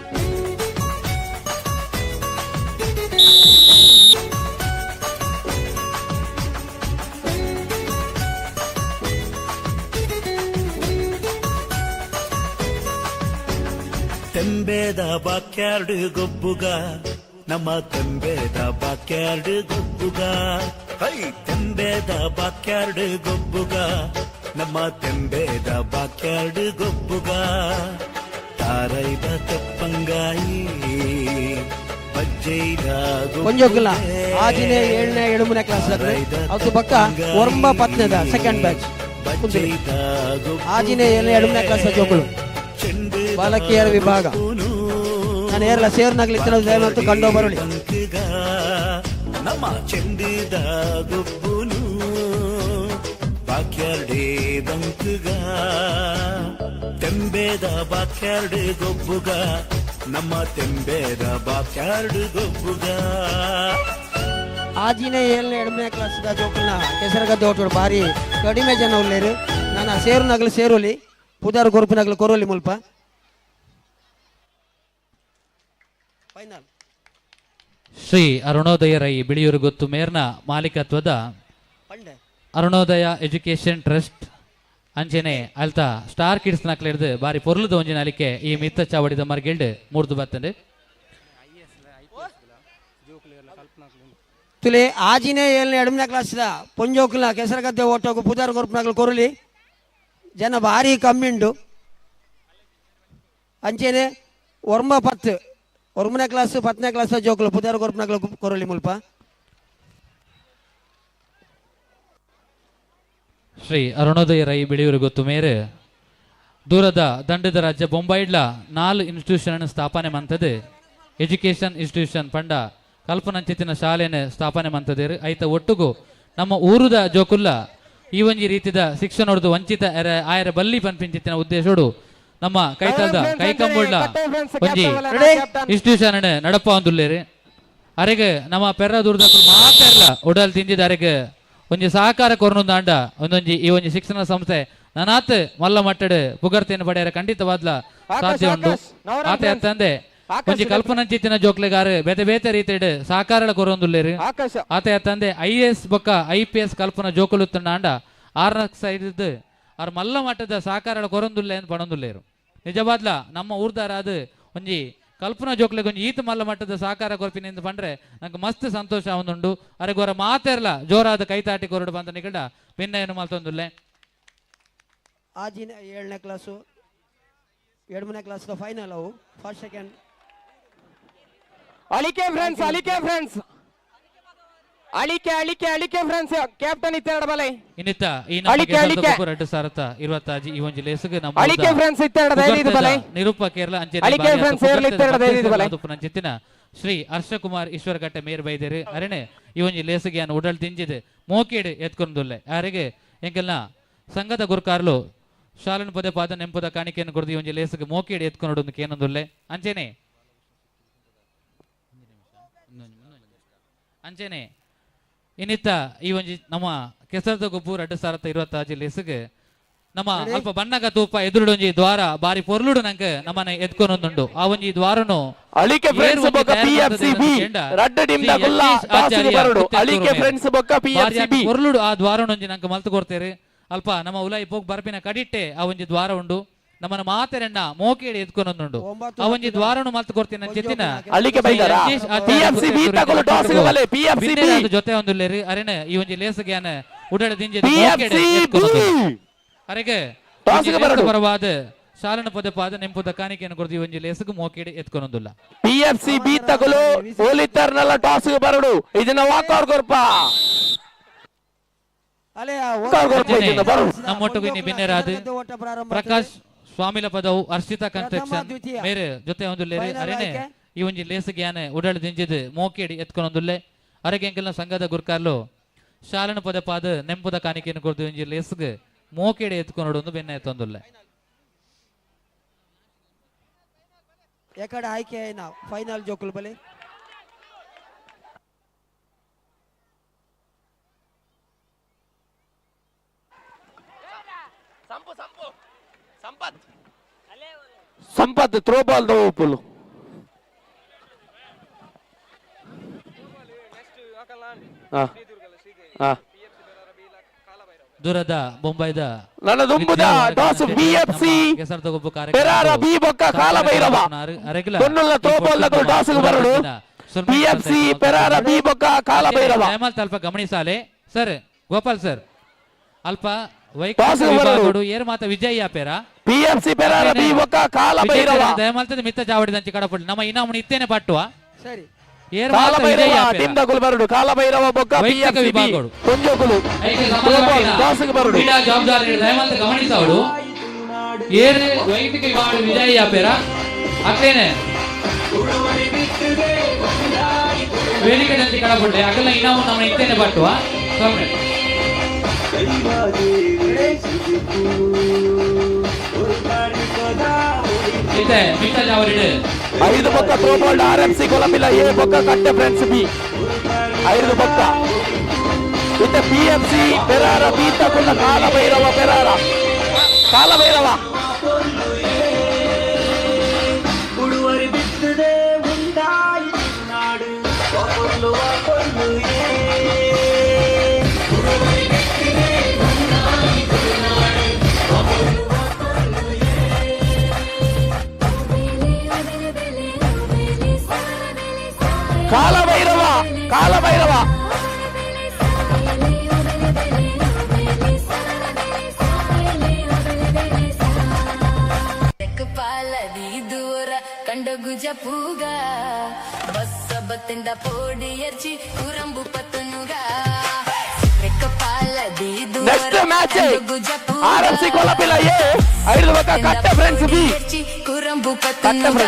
ತೆಂಬೇದ ಬಾಕ್ಯಾರ್ಡ್ ಗೊಬ್ಬುಗ ನಮ್ಮ ತೆಂಬೇದ ಬಾಕ್ಯಾರ್ಡ್ ಗೊಬ್ಬುಗ ಹೈ ತೆಂಬೇದ ಬಾಕ್ಯಾರ್ಡ್ ಗೊಬ್ಬುಗ ನಮ್ಮ ತೆಂಬೇದ ಬಾಕ್ಯಾರ್ಡ್ ಗೊಬ್ಬುಗ ತಾರೈದ ತೆಪ್ಪಂಗಾಯಿ ಬಜ್ಜೈದ ಕೊಂಜೋಕುಲ ಆಜಿನೇ 7ನೇ 7ನೇ ಕ್ಲಾಸ್ ಅದು ಪಕ್ಕ ಒರಂಬ 10ನೇದ ಸೆಕೆಂಡ್ ಬ್ಯಾಚ್ ಆಜಿನೇ 7ನೇ ಕ್ಲಾಸ್ ಜೋಕುಲು ಬಾಲಕಿಯರ ವಿಭಾಗ ನಾನು ಏರ್ಲ ಸೇರ್ನಾಗ್ಲಿ ದಯವಂತೂ ಕಂಡು ಬರಲಿ ನಮ್ಮ ಚೆಂಡಿದ ಗೊಬ್ಬುನು ಬಾಕ್ಯಾರ್ಡೆ ಬಂಕುಗ ತೆಂಬೇದ ಬಾಕ್ಯಾರ್ಡ್ ಗೊಬ್ಬುಗ ನಮ್ಮ ತೆಂಬೇದ ಬಾಕ್ಯಾರ್ಡ್ ಗೊಬ್ಬುಗ ಆಜಿನೇ 7ನೇ 7ನೇ ಕ್ಲಾಸ್ ಜೋಕುಲ್ನ ಕೆಸರಗದ್ದೆ ಓಟೋಡು ಭಾರಿ ಕಡಿಮೆ ಜನ ಉಳ್ಳೇರು ನಾನು ಸೇರುನಾಗ್ಲಿ ಸೇರೋಲಿ ಪುದಾರು ಗೊರುಪಿನಾಗ್ಲಿ ಕೊರೋಲಿ ಮುಲ್ಪ ಫೈನಲ್ ಶ್ರೀ ಅರುಣೋದಯ ರೈ ಬಿಳಿಯೂರು ಗೊತ್ತು ಮೇರ್ನ ಮಾಲೀಕತ್ವದ ಅರುಣೋದಯ ಎಜುಕೇಶನ್ ಟ್ರಸ್ಟ್ ಅಂಚೆನೆ ಅಲ್ತ ಸ್ಟಾರ್ ಕಿಡ್ಸ್ ನಕ್ಲೆಡ್ದು ಬಾರಿ ಪೊರ್ಲುದ ಒಂಜಿನ ಅಲಿಕೆ ಈ ಮಿತ್ತ ಚಾವಡಿದ ಮರ್ಗೆಲ್ಡ್ ಮೂರ್ದು ಬತ್ತಂಡೆ ತುಲೆ ಆಜಿನೇ 7ನೇ 7ನೇ ಕ್ಲಾಸ್ ಪೊಂಜೋಕುಲ ಕೆಸರಗದ್ದೆ ಓಟೋಗು ಪುದಾರು ಗೊರುಪಿನಾಗ್ಲಿ ಕೊರೋಲಿ ಜನ ಭಾರಿ ಕಮ್ಮಿ ಉಂಟು ಅಂಚೆನೆ ಒರ್ಮ 10 ಒರ್ಮನೇ ಕ್ಲಾಸ್ 10ನೇ ಕ್ಲಾಸ್ ಜೋಕುಲು ಪುದಾರು ಗೊರುಪಿನಾಗ್ಲಿ ಕೊರೋಲಿ ಮುಲ್ಪ ಶ್ರೀ ಅರುಣೋದಯ ರೈ ಬಿಳಿಯೂರು ಗೊತ್ತು ಮೇರೆ ದೂರದ ದಂಡದ ರಾಜ್ಯ ಬೊಂಬೈಡ್ಲ 4 ಇನ್ಸ್ಟಿಟ್ಯೂಷನ್ ಸ್ಥಾಪನೆ ಮಂತದೆ ಎಜುಕೇಶನ್ ಇನ್ಸ್ಟಿಟ್ಯೂಷನ್ ಪಂಡ ಕಲ್ಪನಂಚಿತ್ತಿನ ಶಾಲೆಯನ್ನು ಸ್ಥಾಪನೆ ಮಂತದೇರು ಐತ ಒಟ್ಟುಗು ನಮ್ಮ ಊರುದ ಜೋಕುಲ್ಲ ಈ ಒಂಜಿ ರೀತಿದ ಶಿಕ್ಷಣೋಡ್ದು ವಂಚಿತ ಆಯರ ಬಲ್ಲಿ ಪನ್ಪಿಂಚಿತ್ತಿನ ಉದ್ದೇಶೋಡು ನಮ್ಮ ಕೈತಲ್ದ ಕೈಕಂಬೋಡ್ಲ ಒಂಜಿ ಇನ್ಸ್ಟಿಟ್ಯೂಷನ್ ನಡಪ ಒಂದುಲ್ಲೇರಿ ಅರೆಗೆ ನಮ್ಮ ಪೆರ್ರ ದೂರದಕ್ಕೂ ಮಾತಾಡ್ಲ ಒಡಲ್ ತಿಂದಿದ ಅರೆಗೆ ಒಂಜಿ ಸಹಕಾರ ಕೊರನುಂದಾಂಡ ಒಂದೊಂಜಿ ಈ ಒಂಜಿ ಶಿಕ್ಷಣ ಸಂಸ್ಥೆ ನನಾತ್ ಮಲ್ಲ ಮಟ್ಟಡ್ ಪುಗರ್ತಿಯನ್ನು ಪಡೆಯರ ಖಂಡಿತವಾದ್ಲ ಸಾಧ್ಯ ಉಂಟು ಆತ ತಂದೆ ಒಂಜಿ ಕಲ್ಪನಂಚಿತ್ತಿನ ಜೋಕ್ಲೆಗಾರ ಬೇತೆ ಬೇತೆ ರೀತಿಡ್ ಸಹಕಾರ ಕೊರೊಂದುಲ್ಲೇರು ಆತ ತಂದೆ IAS ಬೊಕ್ಕ IPS ಕಲ್ಪನ ಜೋಕುಲುತ್ತಂಡ 6ರ ಸೈಡ್ ಅವ್ರ ಮಲ್ಲ ಮಟ್ಟದ ಸಹಕಾರ ಕೊರೊಂದುಲ್ಲೆ ಅಂತ ಪಣೊಂದುಲ್ಲೇರು ನಿಜವಾದ್ಲ ನಮ್ಮ ಊರ್ದಾರಾದ ಒಂಜಿ ಕಲ್ಪನಾ ಜೋಕ್ಲೆಗೆ ಒಂಜಿ ಈತ ಮಲ್ಲ ಮಟ್ಟದ ಸಹಕಾರ ಕೊರಪಿನಿಂದ ಪಂಡ್ರೆ ನಂಗೆ ಮಸ್ತ್ ಸಂತೋಷ ಒಂದುಂಡು ಅರೆಗೆ ಅವರ ಮಾತೆರ್ಲ ಜೋರಾದ ಕೈತಾಟಿ ಕೊರಡು ಬಂದ ನಿಕಟ ಭಿನ್ನ ಏನು ಮಲ್ತೊಂದುಲ್ಲೆ ಆಜಿನ 7ನೇ ಕ್ಲಾಸು 7ನೇ ಕ್ಲಾಸ್ ಫೈನಲ್ ಅವು first second Alike friends Alike friends captain ಇತ್ತೆರಡ ಬಲೈ ಇನ್ನಿತ್ತ ಈ ನಮ್ಮ ರೆಡ್ಡು ಸಾರತ ಇರುವತ್ತಾಜಿ ಈ ಒಂಜಿ ಲೇಸುಗೆ ನಮ್ಮ ಅಳಿಕೆ ಫ್ರೆಂಡ್ಸ್ ಇತ್ತೆರಡ ಧೈರ್ಯದ ಬಲೈ ನಿರೂಪಕೇರ್ಲ ಅಂಚೆ ಅಳಿಕೆ ಫ್ರೆಂಡ್ಸ್ ಇರ್ಲಿತ್ತೆರಡ ಧೈರ್ಯದ ಬಲೈ ನಂಚಿತ್ತಿನ ಶ್ರೀ ಹರ್ಷಕುಮಾರ್ ಈಶ್ವರಘಟ್ಟ ಮೇರ್ ಬೈದೇರಿ ಅರಣೆ ಈ ಒಂಜಿ ಲೇಸುಗೆ ಅನ್ನು ಉಡಲ್ ತಿಂಜಿದೆ ಮೋಕೇಡ್ ಎತ್ಕೊಂಡುಲ್ಲೆ ಯಾರಿಗೆ ಎಂಕೆಲ್ಲ ಸಂಘದ ಗುರುಕಾರ್ಲು ಶಾಲನ್ ಪದೇ ಪಾದ ನೆಂಪದ ಕಾಣಿಕೆಯನ್ನು ಕೊಡದು ಈ ಒಂಜಿ ಲೇಸುಗೆ ಮೋಕೇಡ್ ಎತ್ಕೊಂಡು ಕೇನೊಂದುಲ್ಲೆ ಅಂಚೆನೆ ಇನ್ನಿತ್ತ ಈ ಒಂಜಿ ನಮ್ಮ ಕೆಸರದ ಗೊಬ್ಬು ರಡ್ಡು ಸಾರತ 26 ಲೇಸುಗೆ ನಮ್ಮ ಅಲ್ಪ ಬಣ್ಣಗ ತೂಪ ಎದುರುಡೊಂಜಿ ದ್ವಾರ ಬಾರಿ ಪೊರ್ಲುಡು ನಂಗೆ ನಮ್ಮನೆ ಎತ್ಕೊಂಡೊಂದುಂಡು ಆ ಒಂಜಿ ದ್ವಾರನು ಅಳಿಕೆ ಫ್ರೆಂಡ್ಸ್ ಬೊಕ್ಕ PFCB ರಡ್ಡ ಟಿಮ್ ದಗುಲ್ಲ ದಾಸಿಗೆ ಬರಡು ಅಳಿಕೆ ಫ್ರೆಂಡ್ಸ್ ಬೊಕ್ಕ PFCB ಪೊರ್ಲುಡು ಆ ದ್ವಾರನೊಂಜಿ ನಂಗೆ ಮಲ್ತು ಕೊಡ್ತೇರೆ ಅಲ್ಪ ನಮ್ಮ ಉಲಾಯಿ ಪೋಗ್ ಬರ್ಪಿನ ಕಡಿಟ್ಟೆ ಆ ಒಂಜಿ ದ್ವಾರ ಉಂಡು ನಮ್ಮನ ಮಾತೆರನ್ನ ಮೋಕೇಡಿ ಎತ್ಕೊಂಡೊಂದುಂಡು ಅವೊಂಜಿ ದ್ವಾರನು ಮಲ್ತು ಕೊಡ್ತೀನಿ ಜೆತ್ತಿನ ಅಲ್ಲಿಗೆ ಬೈದಾರ ಪಿಎಫ್ಸಿ ಬಿ ತಗೊಳ್ಳು ಟಾಸ್ ಬಲೆ ಪಿಎಫ್ಸಿ ಬಿ ಜೊತೆ ಒಂದುಲ್ಲೇರಿ ಅರೆನ ಈ ಒಂಜಿ ಲೇಸಗ್ಯಾನ ಉಡಳ ದಿಂಜೆ ಮೋಕೇಡಿ ಎತ್ಕೊಂಡೊಂದು ಅರೆಗೆ ಟಾಸ್ ಬರವಾದ ಶಾಲನ ಪದಪಾದ ನೆಂಪುದ ಕಾಣಿಕೆಯನ್ನು ಕೊಡ್ತೀವಿ ಒಂಜಿ ಲೇಸಗು ಮೋಕೇಡಿ ಎತ್ಕೊಂಡೊಂದುಲ್ಲ ಪಿಎಫ್ಸಿ ಬಿ ತಗೊಳ್ಳು ಓಲಿತರ್ನಲ್ಲ ಟಾಸ್ ಬರಡು ಇದನ್ನ ವಾಕೌಟ್ ಕೊರ್ಪ ನಮ್ಮೊಟ್ಟಿಗೆ ನೀ ಬಿನ್ನೆರಾದ ಪ್ರಕಾಶ್ ಸ್ವಾಮಿಲ ಪದವು ಹರ್ಷಿತಾ ಕನ್ಸ್ಟ್ರಕ್ಷನ್ ಮೇರೆ ಜೊತೆ ಒಂದುಲ್ಲೇರಿ ಅರೆನೆ ಈ ಒಂಜಿ ಲೇಸಗ್ಯಾನ ಉಡಳ ದಿಂಜಿದ ಮೋಕೇಡಿ ಎತ್ಕೊಂಡೊಂದುಲ್ಲೆ ಅರೆಗೆಂಕಲ್ನ ಸಂಘದ ಗುರ್ಕಾರ್ಲು ಶಾಲನ ಪದಪಾದ ನೆಂಪುದ ಕಾಣಿಕೆಯನ್ನು ಕೊಡ್ತೀವಿ ಒಂಜಿ ಲೇಸ್ಗೆ ಮೋಕೇಡಿ ಎತ್ಕೊಂಡು ಒಂದು ಬೆನ್ನ ಎತ್ತೊಂದುಲ್ಲೆ ಎಕಡೆ ಆಯ್ಕೆ ನಾವು ಫೈನಲ್ ಜೋಕುಲ್ ಬಲೆ ಸಂಪತ್ ಥ್ರೋ ಬಾಲ್ ದೋಪುಲು ದೂರದ ಮುಂಬೈದ ನನ್ನ ದುಂಬುದ ಟಾಸ್ ಬಿಎಫ್ಸಿ ಪೆರಾರ ಬಿ ಬೊಕ್ಕ ಕಾಲಭೈರವ ಕೊನ್ನುಲ್ಲ ಥ್ರೋ ಬಾಲ್ ನಗಲು ಟಾಸ್ ಬರಡು ಬಿಎಫ್ಸಿ ಪೆರಾರ ಬಿ ಬೊಕ್ಕ ಕಾಲಭೈರವ ದಯಮಾಲ್ ಅಲ್ಪ ಗಮನಿಸಾಲೆ ಸರ್ ಗೋಪಾಲ್ ಸರ್ ಅಲ್ಪ ವೈಕಾಸಿಕ ವಿಭಾಗಡು ಏರ್ ಮಾತ ವಿಜಯ್ ಯಾಪೇರ ಪಿಎಫ್ಸಿ ಪೆರಾರ ಬಿ ಬೊಕ್ಕ ಕಾಲಭೈರವ ದಯಮಾಲ್ತದ ಮಿತ್ತ ಜಾವಡಿದಂಚಿ ಕಡಪುಳ್ಳಿ ನಮ್ಮ ಇನಾಮುನಿ ಇತ್ತೇನೆ ಪಟ್ಟುವ ಸರಿ ಏರ್ ಮಾತ ವಿಜಯ್ ಯಾಪೇರ ಟಿಂದ ಗುಲ್ ಬರಡು ಕಾಲಭೈರವ ಬೊಕ್ಕ ವೈಕಾಸಿಕ ವಿಭಾಗಡು ಕೊಂಜೋಗುಲು ಥ್ರೋ ಬಾಲ್ ಟಾಸ್ ಬರಡು ಕ್ರೀಡಾ ಜವಾಬ್ದಾರಿ ದಯಮಾಲ್ತ ಗಮನಿಸಾವಡು ಏರ್ ವೈಯಕ್ತಿಕ ವಿಭಾಗ ವಿಜಯ್ ಯಾಪೇರ ಅಕ್ಲೇನೆ ವೇದಿಕೆ ದಂಚಿ ಕಡಪುಳ್ಳಿ ಅಗಲ ಇನಾಮು ನಮ್ಮ ಇತ್ತೇನೆ ಪಟ್ಟುವ ಸ್ವಾಮಿ ಇದೆ ಮಿತ್ತ ಜಾವರಿಡೆ 5 ಪಕ್ಕ ಥ್ರೋ ಬಾಲ್ ಆರ್ಎಂಸಿ ಕೊಲಂಬಿಲ ಎ ಪಕ್ಕ ಕಟ್ಟೆ ಫ್ರೆಂಡ್ಸ್ ಬಿ 5 ಪಕ್ಕ ಇತ್ತ ಪಿಎಫ್ಸಿ ಪೆರಾರ ಬಿ ತಕೊಂಡ ಕಾಲಭೈರವ ಪೆರಾರ ಕಾಲಭೈರವ ಉಡುವರಿ ಬಿತ್ತದೆ ಉಂಟಾಯಿತು ನಾಡು ಕೊಲ್ಲುವ ಕೊಲ್ಲುಯೇ ಕಾಲಭೈರವ ಕಾಲಭೈರವ ಪಾಲದಿ ದೂರ ಕಂಡ ಗುಜ ಪೂಗ ಬಸ್ಸ ಬತ್ತಿಂದ ಪೋಡಿ ಎರ್ಚಿ ಕುರಂಬು ಪತ್ತನುಗ ಪಾಲದಿ ನೆಕ್ಸ್ಟ್ ಮ್ಯಾಚ್ ಆರ್ಎಂಸಿ ಕೊಲಂಬಿಲ ಎ 5 ಪಕ್ಕ ಕಟ್ಟೆ ಫ್ರೆಂಡ್ಸ್ ಬಿ ಕುರಂಬು ಪತ್ತನುಗ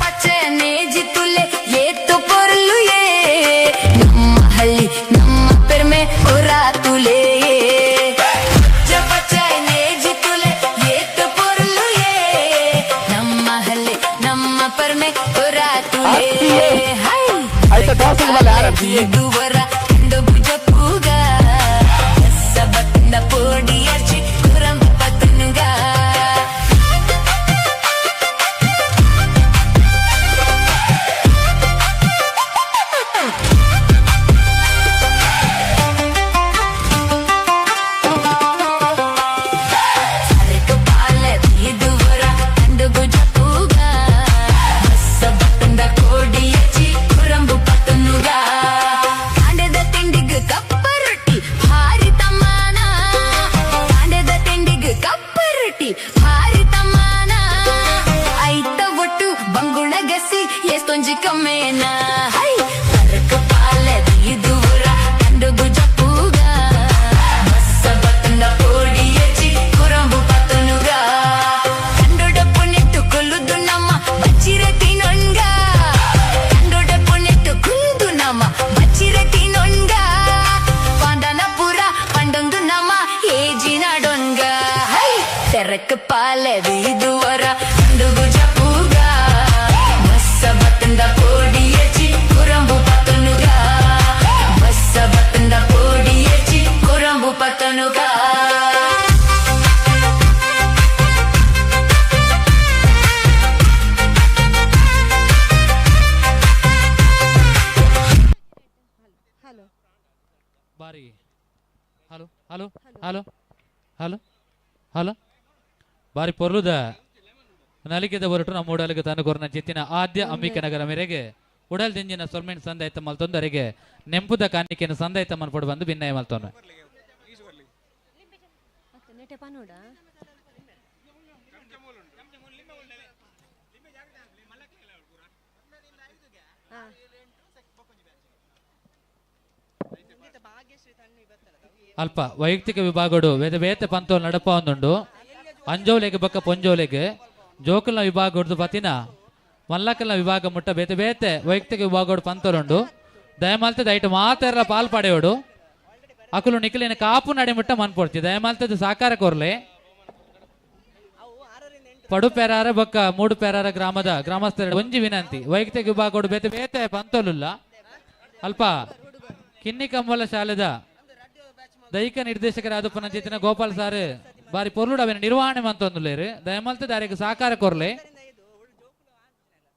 ಪಚ್ಚೆ ನೇಜಿ ತುಲೆ ಏತು ಪೊರ್ಲು ಏ ನಮ್ಮ ಹಳ್ಳಿ ನಮ್ಮ ಪೆರ್ಮೆ ಹೊರ ತುಲೆ ಪಚ್ಚೆ ನೇಜಿ ತುಲೆ ಏತು ಪೊರ್ಲು ಏ ನಮ್ಮ ಹಳ್ಳಿ ನಮ್ಮ ಪೆರ್ಮೆ ಹೊರ ತುಲೆ ಆಯ್ತು ಟಾಸ್ ಬಲೆ ಆರ್ಎಂಸಿ ದೂವರ ಕಂಡು ಭುಜ ಪೂಗ ಸಬತ್ತಿಂದ ಪೋಡಿ ಅರ್ಚಿ ಕುರಂಬ ಪತ್ತನುಗ ತೆರಕ್ ಪಾಲೆ ಬೀದುವರ ಕಂಡುಗುಜ ಪೂಗ ಬಸ್ಸ ಬತ್ತಂದ ಪೋಡಿ ಎಚ್ಚಿ ಕುರಂಬು ಪತ್ತನುಗ ಬಸ್ಸ ಬತ್ತಂದ ಪೋಡಿ ಎಚ್ಚಿ ಕುರಂಬು ಪತ್ತನುಗ ಬಾರಿ hello hello hello hello hello ಬಾರಿ ಪೊರ್ಲುದ ನಲಿಕೆದ ಹೊರಟು ನಮ್ಮ ಉಡಲಿಗೆ ತನಕೊರ್ನ ಚಿತ್ತಿನ ಆದ್ಯ ಅಂಬಿಕೆ ನಗರ ಮೇರೆಗೆ ಉಡಲ್ ದಿಂಜಿನ ಸೊಲ್ಮೆಂಟ್ ಸಂದಾಯ್ತ ಮಲ್ತೊಂದರಿಗೆ ನೆಂಪುದ ಕಾಣಿಕೆಯನ್ನು ಸಂದಾಯ್ತ ಮನ್ಪಡು ಬಂದು ಭಿನ್ನಯ ಮಲ್ತೋನ ಅಲ್ಪ ವೈಯಕ್ತಿಕ ವಿಭಾಗಡು ವೇದ ಬೇತೆ ಪಂತೋಲ್ ನಡಪ ಒಂದುಂಡು ಅಂಜೋಲೆಗೆ ಬಕ್ಕ ಪೊಂಜೋಲೆಗೆ ಜೋಕಲ್ನ ವಿಭಾಗದ್ದು ಪತಿನ ಮಲ್ಲಕಲ್ನ ವಿಭಾಗ ಮುಟ್ಟ ಬೇತೆ ಬೇತೆ ವೈಯಕ್ತಿಕ ವಿಭಾಗಡು ಪಂತೋಲುಂಡು ದಯಮಾಲ್ತೆ ದಯಟು ಮಾತೆಲ್ಲ ಪಾಲ್ಪಡೆಯೋಡು ಅಕಲು ನಿಖಲಿನ ಕಾಪು ನಡಿ ಮುಟ್ಟ ಮನ್ಪೊಡ್ತಿ ದಯಮಾಲ್ತದ ಸಾಕಾರ ಕೊರ್ಲೆ ಪಡು ಪೆರಾರ ಬೊಕ್ಕ ಮೂಡು ಪೆರಾರ ಗ್ರಾಮದ ಗ್ರಾಮಸ್ಥರ ಒಂಜಿ ವಿನಂತಿ ವೈಯಕ್ತಿಕ ವಿಭಾಗಡು ಬೇತೆ ಬೇತೆ ಪಂತೋಲುಲ್ಲ ಅಲ್ಪ ಕಿನ್ನಿ ಕಂಬಲ ಶಾಲೆದ ದೈಹಿಕ ನಿರ್ದೇಶಕರಾದ ಪನಂಚಿತಿನ ಗೋಪಾಲ್ ಸಾರ್ ಬಾರಿ ಪೊರ್ಲುಡ ಅವಿನ ನಿರ್ವಹಣೆ ಮಂತೊಂದುಲ್ಲೇರು ದಯಮಲ್ತ ದಾರಿಗೆ ಸಾಕಾರ ಕೊರ್ಲೆ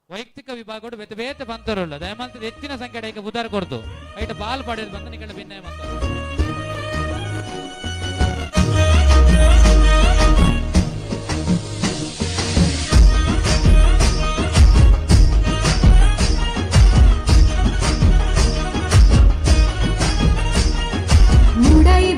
ವೈಯಕ್ತಿಕ ವಿಭಾಗಡು ಬೇತೆ ಬೇತೆ ಪಂತೋಲುಲ್ಲ ದಯಮಲ್ತ ಹೆಚ್ಚಿನ ಸಂಖ್ಯೆ ಐಕ ಬುಧಾರ ಕೊರ್ತು ಐಟ ಬಾಲ್ ಪಡೆದು ಬಂದು ನಿಕಳ ಭಿನ್ನಯ ಮಂತ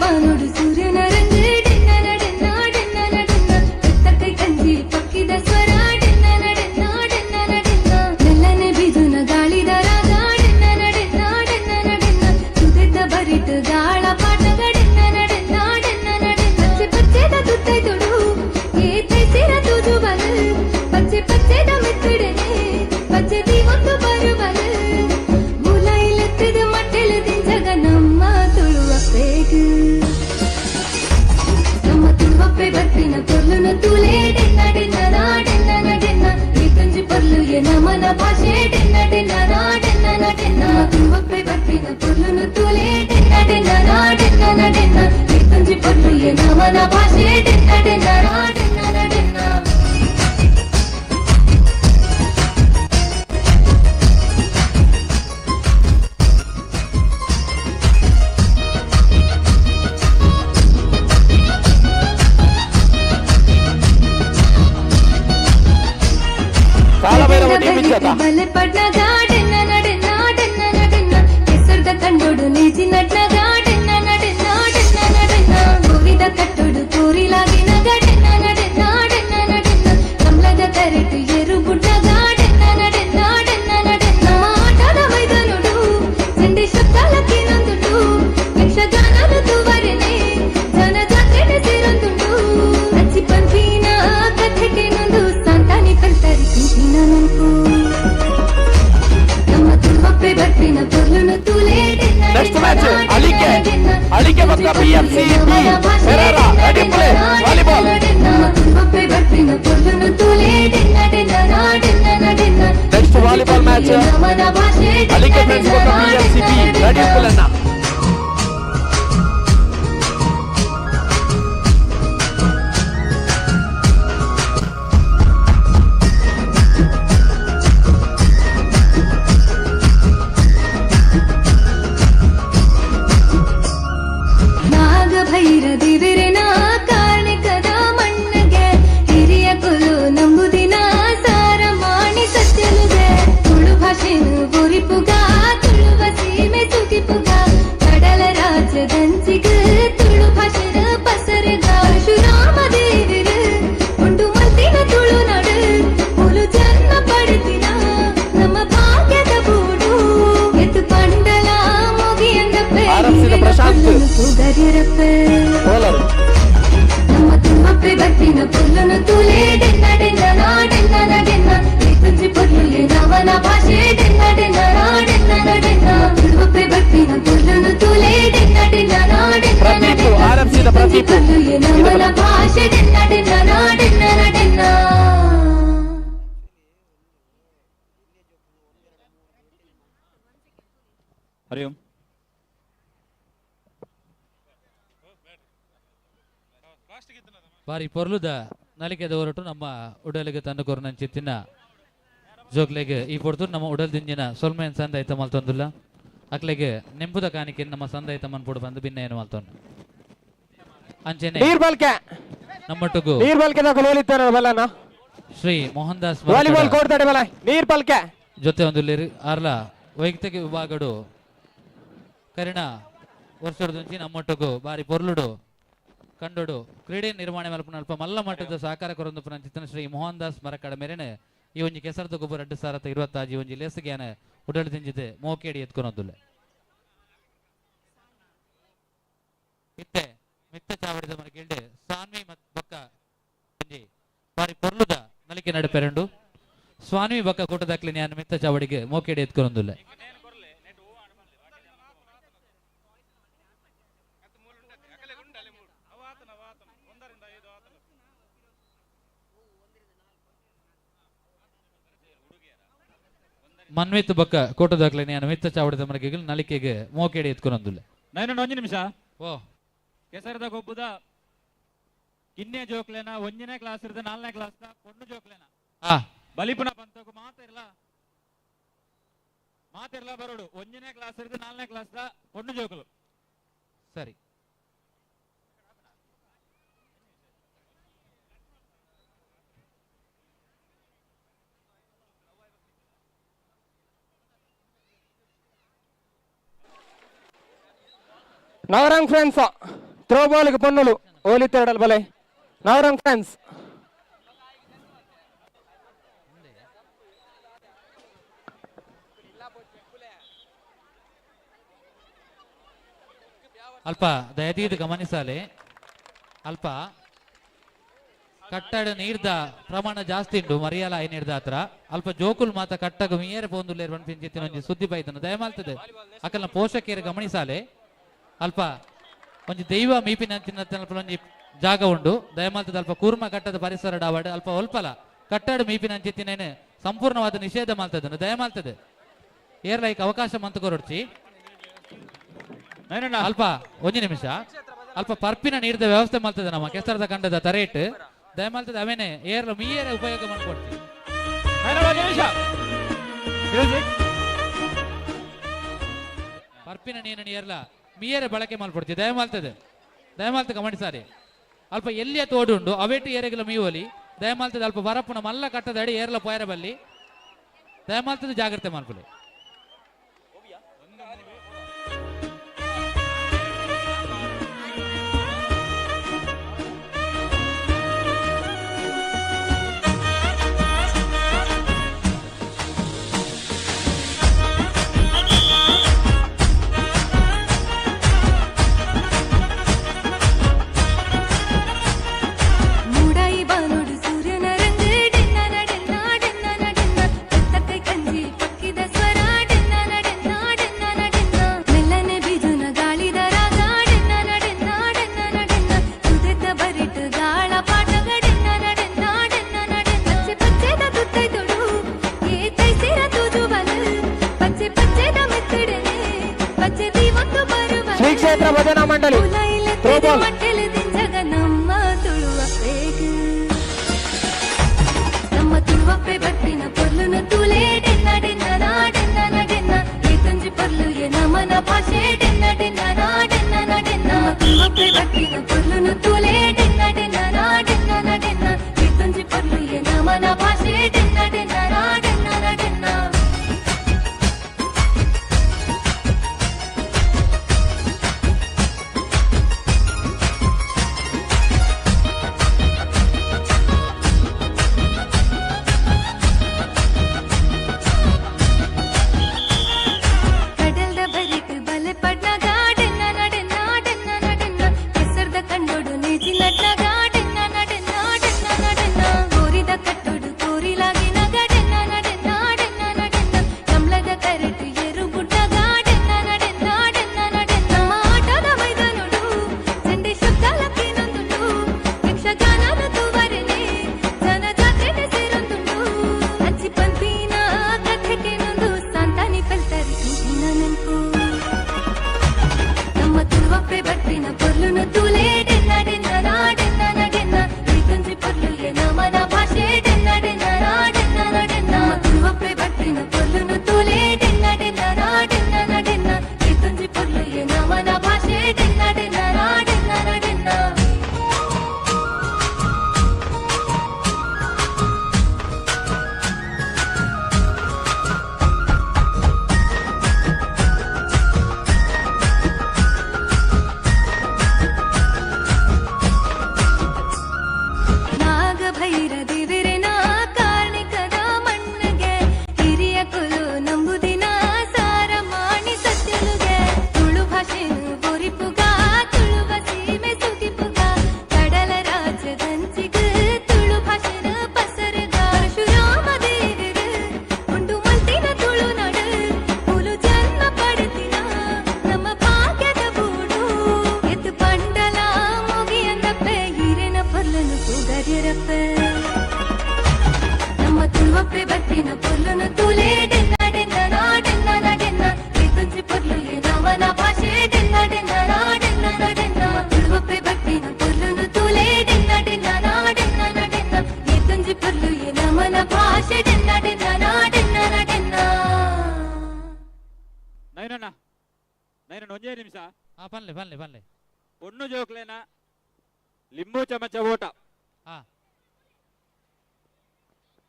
ಬಾನುಡು ಸೂರ್ಯನ ರಂಗು ಡೆನ್ನನ ಡೆನ್ನ ಡೆನ್ನನ ಡೆನ್ನ ಎತ್ತಕೈ ಕಂಜಿ ಪಕ್ಕಿದ ಸ್ವರ ಡೆನ್ನನ ಡೆನ್ನ ಡೆನ್ನನ ಡೆನ್ನ ನೆಲ್ಲನೆ ಬಿದುನ ಗಾಳಿದ ರಾಗ ಡೆನ್ನನ ಡೆನ್ನ ಡೆನ್ನನ ಡೆನ್ನ ಸುದೆದ್ದ ಬರಿತು ಗಾಳ ಪಾಠಗ ಡೆನ್ನನ ಡೆನ್ನ ಡೆನ್ನನ ಡೆನ್ನ ಪಚ್ಚೆ ಪಚ್ಚೆದ ತುತ್ತೈ ತುಡು ಏತೈ ಸಿರ ತುಜು ಬಲು ಪಚ್ಚೆ ಪಚ್ಚೆದ ಮೆತ್ತುಡೆನೆ ಪಚ್ಚೆ ದೀವತ್ತು ಬರುವಲು ಮುಲೈಲೆತ್ತದ ಮಟ್ಟೆಲು ದಿಂಜಗ ನಮ್ಮ ತುಳುವ ಪೇಗು ಬರ್ಪಿನ ಪೊರ್ಲುನು ತೂಲೆ ಡೆನ್ನ ಡೆನ್ನ ಡೆನ್ನ ಡೆನ್ನ ಈ ಕಂಜಿ ಪೊರ್ಲು ನಮನ ಭಾಷೆ ಡೆನ್ನ ಡೆನ್ನ ಡೆನ್ನ ಡೆನ್ನ ತುಂಬಪ್ಪೆ ಬರ್ಪಿನ ಪೊರ್ಲುನು ತೂಲೆ ಡೆನ್ನ ಡೆನ್ನ ಡೆನ್ನ ಡೆನ್ನ ಈ ಕಂಜಿ ಪೊರ್ಲು ನಮನ ಭಾಷೆ ಡೆನ್ನ ಡೆನ್ನ ಡೆನ್ನ ಡೆನ್ನ ಬಲೆ ಪಡ್ನ ಗಾಡೆನ್ನ ನಡೆನ್ನ ಡೆನ್ನ ನಡೆನ್ನ ಹೆಸರ್ದ ಕಂಡೋಡು ನೇಜಿ ನಡ್ನ ಗಾಡೆನ್ನ ನಡೆನ್ನ ಡೆನ್ನ ನಡೆನ್ನ ಗೋರಿದ ಕಟ್ಟೋಡು ಕೋರಿಲಾಗಿನ ಗಡೆನ್ನ ನಡೆನ್ನ ಡೆನ್ನ ನಡೆನ್ನ ಕಮಲದ ಕರೆಟು ಎರು ಗುಡ್ಡ ಗಾಡೆನ್ನ ನಡೆನ್ನ ಡೆನ್ನ ನಡೆನ್ನ ಆಟದ ಮೈದಾನುಡು ಸಂಡೆ ಶಬ್ದಾಲಕ್ಕೆ ನೊಂದುಂಡು ಯಕ್ಷಗಾನದ ತುವರೆನೆ ಜನ ಜಾತ್ರೆಗೆ ಸೇರೊಂದುಂಡು ಅಚ್ಚಿ ಪಂಪಿನ ಕಥೆಗೆ ನೊಂದು ಸಂತಾನಿ ಕಲ್ತರಿ ಕಿಂಚಿನ ನಂಕು ನೆಕ್ಸ್ಟ್ ಮ್ಯಾಚ್ ಅಳಿಕೆ ಬಕ್ಕ PMC Perara ready play volleyball next volleyball match Alike friends ಬಕ್ಕ PMC ರೆಡಿ ಪ್ಲೇ ಅನ್ನ ಭೈರ ದಿವಿರಿನ ಕಾರ್ಣಿಕದ ಮಣ್ಣಗೆ ಹಿರಿಯ ಕುಲು ನಂಬುದಿನ ಸಾರ ಮಾಣಿ ಸತ್ಯಲುಗೆ ತುಳು ಭಾಷೆನು ಗುರಿಪುಗ ತುಳುವ ಸೀಮೆ ಸುಗಿಪುಗ ಕಡಲ ರಾಜ್ಯದಂಚಿಗ ತುಳು ಭಾಷೆದ ಪಸರಗ ಪರಶುರಾಮ ದೇವಿರ ಉಂಟು ಮಲ್ತಿನ ತುಳು ನಡು ಮುಲು ಜನ್ಮ ಪಡೆದಿನ ನಮ್ಮ ಭಾಗ್ಯದ ಬೂಡು ಎತ್ತು ಪಂಡಲ ಮುಗಿಯಂದ ನಮ್ಮ ತುಂಬಪ್ಪೆ ಬರ್ತಿನ ಪೊರ್ಲುನು ತೂಲೆ ಡೆನ್ನ ಡೆನ್ನ ಡೆನ್ನ ಡೆನ್ನ ಈ ಕುಂಜಿ ಪೊರ್ಲು ನವನ ಭಾಷೆ ಡೆನ್ನ ಡೆನ್ನ ಡೆನ್ನ ಡೆನ್ನ ತುಂಬಪ್ಪೆ ಬರ್ತಿನ ಪೊರ್ಲುನು ತೂಲೆ ಡೆನ್ನ ಡೆನ್ನ ಡೆನ್ನ ಪೊರ್ಲು ನವನ ಭಾಷೆ ಡೆನ್ನ ಡೆನ್ನ ಡೆನ್ನ ಡೆನ್ನ ಹರಿ ಓಂ ಬಾರಿ ಪೊರ್ಲುದ ನಲಿಕೆದ ಹೊರಟು ನಮ್ಮ ಉಡಲಿಗೆ ತಂದು ಕೊರನ ಚಿತ್ತಿನ ಜೋಕ್ಲೆಗೆ ಈ ಪೊಡ್ತು ನಮ್ಮ ಉಡಲ್ ದಿಂಜಿನ ಸೊಲ್ಮೆನ್ ಸಂದಾಯ್ತ ಮಲ್ತೊಂದುಲ್ಲ ಅಕ್ಲೆಗೆ ನೆಂಪುದ ಕಾಣಿಕೆ ನಮ್ಮ ಸಂದಾಯ್ತ ಮನ್ಪುಡು ಬಂದು ಭಿನ್ನ ಏನು ಮಲ್ತೊಂದು ಅಂಚೆನೆ ನಮ್ಮೊಟ್ಟಿಗೂ ನೀರ್ ಬಲ್ಕೆ ದಾಖಲು ಹೋಲಿತ್ತಾರ ಬಲನ ಶ್ರೀ ಮೋಹನ್ ದಾಸ್ ವಾಲಿಬಾಲ್ ಕೋರ್ತಾಡೆ ಬಲ ನೀರ್ ಪಲ್ಕೆ ಜೊತೆ ಒಂದು ಆರ್ಲ ವೈಯಕ್ತಿಕ ವಿಭಾಗಡು ಕರಿಣ ವರ್ಷದೊಂಚಿ ನಮ್ಮೊಟ್ಟಿಗೂ ಬಾರಿ ಪೊರ್ಲುಡು ಕಂಡುಡು ಕ್ರೀಡೆ ನಿರ್ಮಾಣ ಮಲ್ಪನ ಅಲ್ಪ ಮಲ್ಲ ಮಟ್ಟದ ಸಹಕಾರ ಕೊರೊಂದು ಚಿತ್ತನ ಶ್ರೀ ಮೋಹನ್ ದಾಸ್ ಮರಕಡ ಮೇರೆನೆ ಈ ಒಂಜಿ ಕೆಸರದ ಗೊಬ್ಬರ 2026 ಒಂಜಿ ಲೇಸಿಗೆನ ಉಡಳು ತಿಂಜಿದೆ ಮೋಕೇಡಿ ಎತ್ಕೊನೊಂದುಲ್ಲೆ ಇತ್ತೆ ಮಿತ್ತ ಚಾವಡಿದ ಮರಗಿಲ್ಡೆ ಸ್ವಾಮಿ ಮತ್ ಬೊಕ್ಕ ಒಂಜಿ ಬಾರಿ ಪೊರ್ಲುದ ನಲಿಕೆ ನಡಪೆರಂಡು ಸ್ವಾಮಿ ಬೊಕ್ಕ ಕೂಟದಾಕ್ಲಿ ನಾನು ಮಿತ್ತ ಚಾವಡಿಗೆ ಮೋಕೇಡಿ ಎತ್ಕೊನೊಂದುಲ್ಲೆ ಮನ್ವಿತ್ ಬೊಕ್ಕ ಕೋಟದಾಗ್ಲೆ ನಾನು ಮಿತ್ತ ಚಾವಡಿದ ಮರಗಿಗಳು ನಲಿಕೆಗೆ ಮೋಕೇಡಿ ಎತ್ಕೊನೊಂದುಲ್ಲೆ ನಾನು ಒಂಜಿ ನಿಮಿಷ ಓ ಕೆಸರದ ಗೊಬ್ಬುದ ಕಿನ್ನೆ ಜೋಕ್ಲೆನ ಒಂಜನೇ ಕ್ಲಾಸ್ ಇರ್ದ 4ನೇ ಕ್ಲಾಸ್ ಪೊಣ್ಣು ಜೋಕ್ಲೆನ ಬಲಿಪುನ ಬಂತಗು ಮಾತಿರ್ಲ ಬರೋಡು ಒಂಜನೇ ಕ್ಲಾಸ್ ಇರ್ದ 4ನೇ ಕ್ಲಾಸ್ ಪೊಣ್ಣು ಜೋಕಲು ಸರಿ ನವರಂಗ್ ಫ್ರೆಂಡ್ಸ್ ತ್ರೋ ಬಾಲ್ಗೆ ಪೊನ್ನುಲು ಓಲಿತ್ತೆರಡಲ್ ಬಲೆ ನವರಂಗ್ ಫ್ರೆಂಡ್ಸ್ ಅಲ್ಪ ದಯತೀದು ಗಮನಿಸಾಲೆ ಅಲ್ಪ ಕಟ್ಟಡ ನೀರ್ದ ಪ್ರಮಾಣ ಜಾಸ್ತಿ ಉಂಟು ಮರಿಯಾಲ ಆಯ್ ನೀರ್ದ ಹತ್ರ ಅಲ್ಪ ಜೋಕುಲ್ ಮಾತ ಕಟ್ಟಗ ಮೀಯರೆ ಪೋಂದುಲ್ಲೇರ್ ಬನ್ಪಿಂಚಿತ್ತಿನ ಒಂಜಿ ಸುದ್ದಿ ಬೈತನ ದಯಮಾಲ್ತದೆ ಅಕಲ್ನ ಪೋಷಕರು ಗಮನಿಸಾಲೆ ಅಲ್ಪ ಒಂಜಿ ದೈವ ಮೀಪಿನ ಒಂಜಿ ಜಾಗ ಉಂಡು ದಯಮಾಲ್ತದ ಅಲ್ಪ ಕೂರ್ಮ ಕಟ್ಟದ ಪರಿಸರ ಡಾವಾಡ್ ಅಲ್ಪ ಒಲ್ಪಲ ಕಟ್ಟಡ ಮೀಪಿನ ಸಂಪೂರ್ಣವಾದ ನಿಷೇಧ ಮಾಲ್ತದನು ದಯಮಾಲ್ತದೆ ಏರ್ಲೈಕ್ ಅವಕಾಶ ಮಂತು ಕೊರಡ್ಚಿ ಅಲ್ಪ ಒಂಜಿ ನಿಮಿಷ ಅಲ್ಪ ಪರ್ಪಿನ ನೀರ್ದ ವ್ಯವಸ್ಥೆ ಮಾಡ್ತದೆ ನಮ್ಮ ಕೆಸರದ ಕಂಡದ ತರೇಟ್ ದಯಮಾಲ್ತದೆ ಅವೇನೆ ಏರ್ಲ ಮೀಯರೆ ಉಪಯೋಗ ಮಾಡ್ಕೊಡ್ತೀವಿ ಪರ್ಪಿನ ನೀರನ್ನು ಏರ್ಲ ಮೀಯರೆ ಬಳಕೆ ಮಾಡ್ಕೊಡ್ತೀವಿ ದಯಮಾಲ್ತ ಗಮನಿಸಾರಿ ಅಲ್ಪ ಎಲ್ಲಿಯ ತೋಡುಂಡು ಅವೇಟು ಏರೆಗಳ ಮೀವಲಿ ದಯಮಾಲ್ತದೆ ಅಲ್ಪ ಬರಪ್ಪನ ಮಲ್ಲ ಕಟ್ಟದ ಅಡಿ ಏರ್ಲ ಪೋಯರ ಬಲ್ಲಿ ದಯಮಾಲ್ತದೆ ಜಾಗ್ರತೆ ಮಾಡ್ಕೊಳ್ಳಿ ಶ್ರೀ ಕ್ಷೇತ್ರ ಭಜನಾ ಮಂಡಳಿ ನಮ್ಮ ತುಳುವಪ್ಪೆ ಬಟ್ಟಿನ ಪೊರ್ಲುನು ತೂಲೆ ಡೆನ್ನ ಡೆನ್ನ ನಾಡೆನ್ನ ನಡೆನ್ನ ಏತಂಜಿ ಪೊರ್ಲು ಎ ನಮನ ಭಾಷೆ ಡೆನ್ನ ಡೆನ್ನ ನಾಡೆನ್ನ ನಡೆನ್ನ ತುಳುವಪ್ಪೆ ಬಟ್ಟಿನ ಪೊರ್ಲುನು ತೂಲೆ ಡೆನ್ನ ಡೆನ್ನ ನಾಡೆನ್ನ ನಡೆನ್ನ ಏತಂಜಿ ಪೊರ್ಲು ಎ ನಮನ ಭಾಷೆ ಡೆನ್ನ ಡೆನ್ನ ನಾಡೆನ್ನ ನಡೆನ್ನ ನೈನಣ್ಣ ಒಂದೇ ನಿಮಿಷ. ಪನ್ಲೆ ಪನ್ಲೆ ಪನ್ಲೆ పొన్ను జోకులేనా లింబు చెమచ ఓట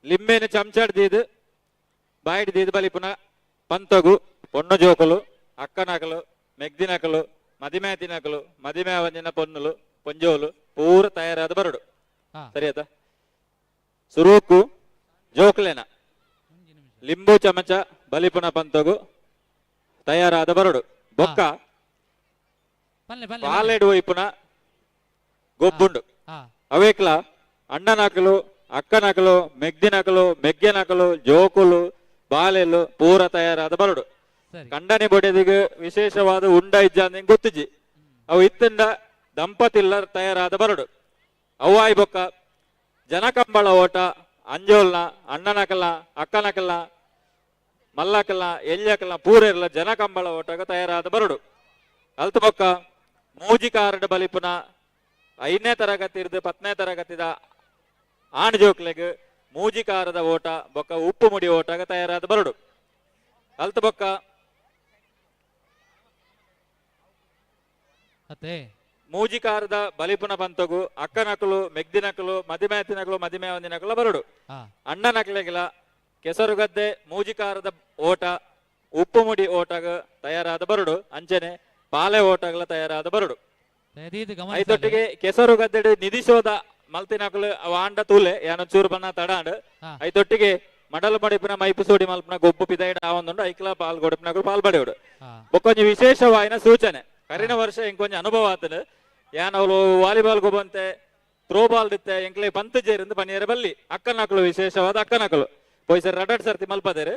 లింబేని చెంచాడు దీదు బయట దీదు బలిపున పంతగు పొన్ను జోకులు అక్క నకలు మెగ్ది నకలు మదిమేతి నకలు మదిమే వంజిన పొన్నులు పొంజోలు పూర తయారాದ బరుడు ಸರಿಯಾದ ಸುರೂಕು ಜೋಕ್ಲೇನ ಲಿಂಬು ಚಮಚ ಬಲಿಪುನ ಪಂತಗು ತಯಾರಾದ ಬರಡು ಬೊಕ್ಕ ಪಾಲೆಡು ವೈಪುನ ಗೊಬ್ಬುಂಡು ಅವೇಕ್ಲ ಅಣ್ಣ ನಕಲು ಅಕ್ಕ ನಕಲು ಮೆಗ್ದಿ ನಕಲು ಮೆಗ್ಗೆ ನಕಲು ಜೋಕುಲು ಬಾಲೆಲು ಪೂರ ತಯಾರಾದ ಬರಡು ಕಂಡನಿ ಬೊಡೆದಿಗೆ ವಿಶೇಷವಾದ ಉಂಡ ಇಜ್ಜ ಗೊತ್ತಿಜಿ ಅವು ಇತ್ತಿಂದ ದಂಪತಿಲ್ಲ ತಯಾರಾದ ಬರಡು ಅವ್ವಾಯಿ ಬೊಕ್ಕ ಜನಕಂಬಳ ಓಟ ಅಂಜೋಲ್ನ ಅಣ್ಣನಕಲ್ಲ ಅಕ್ಕನಕಲ್ಲ ಮಲ್ಲಕಲ್ಲ ಎಲ್ಯಕಲ್ಲ ಪೂರೆಲ್ಲ ಜನಕಂಬಳ ಓಟಗ ತಯಾರಾದ ಬರಡು ಅಲ್ತು ಬೊಕ್ಕ ಮೂಜಿಕಾರಡ ಬಲಿಪುನ 5ನೇ ತರಗತಿ ಇರ್ದು 10ನೇ ತರಗತಿದ ಆಣ್ ಜೋಕ್ಲೆಗ್ ಮೂಜಿಕಾರದ ಓಟ ಬೊಕ್ಕ ಉಪ್ಪು ಮುಡಿ ಓಟಗ ತಯಾರಾದ ಬರಡು ಅಲ್ತು ಬೊಕ್ಕ ಮೂಜಿಕಾರದ ಬಲಿಪುನ ಬಂತಗು ಅಕ್ಕ ನಕಲು ಮೆಗ್ದಿ ನಕಲು ಮದಿಮೇತಿ ನಕಲು ಮದಿಮೆ ಒಂದಿ ನಕಲು ಬರಡು ಅಣ್ಣ ನಕಲೆಗಿಲ ಕೆಸರುಗದ್ದೆ ಮೂಜಿಕಾರದ ಓಟ ಉಪ್ಪು ಮುಡಿ ಓಟಗ ತಯಾರಾದ ಬರಡು ಅಂಚನೆ ಪಾಲೆ ಓಟಗಳ ತಯಾರಾದ ಬರಡು ಐದೊಟ್ಟಿಗೆ ಕೆಸರು ಗದ್ದೆಡು ನಿಧಿಸೋದ ಮಲ್ತಿನಕಲು ವಾಂಡ ತೂಲೆ ಯಾನ ಚೂರು ಬಣ್ಣ ತಡಾಂಡ್ ಐದೊಟ್ಟಿಗೆ ಮಡಲು ಮಡಿಪಿನ ಮೈಪು ಸೋಡಿ ಮಲ್ಪನ ಗೊಬ್ಬು ಪಿದೈಡ ಆವೊಂದುಂಡು ಐಕ್ಲ ಪಾಲ್ ಗೊಡಪಿನಕಲು ಪಾಲ್ಪಡೆಯುಡು ಬೊಕ್ಕೊಂಜಿ ವಿಶೇಷವಾಯಿನ ಸೂಚನೆ ಕರಿನ ವರ್ಷ ಇಂಕೊಂಜ ಅನುಭವ ಆತನು ಯಾನ್ ಅವಳು ವಾಲಿಬಾಲ್ ಗೊಬ್ಬಂತೆ ಥ್ರೋಬಾಲ್ ದಿತ್ತೆ ಎಂಕ್ಲೆ ಪಂತ್ ಜೇರಿಂದ ಪನಿಯರ ಬಲ್ಲಿ ಅಕ್ಕನಕಲು ವಿಶೇಷವಾದ ಅಕ್ಕನಕಲು ಪೊಯ್ಸರ್ ರಡಡ್ ಸರ್ತಿ ಮಲ್ಪದೇರು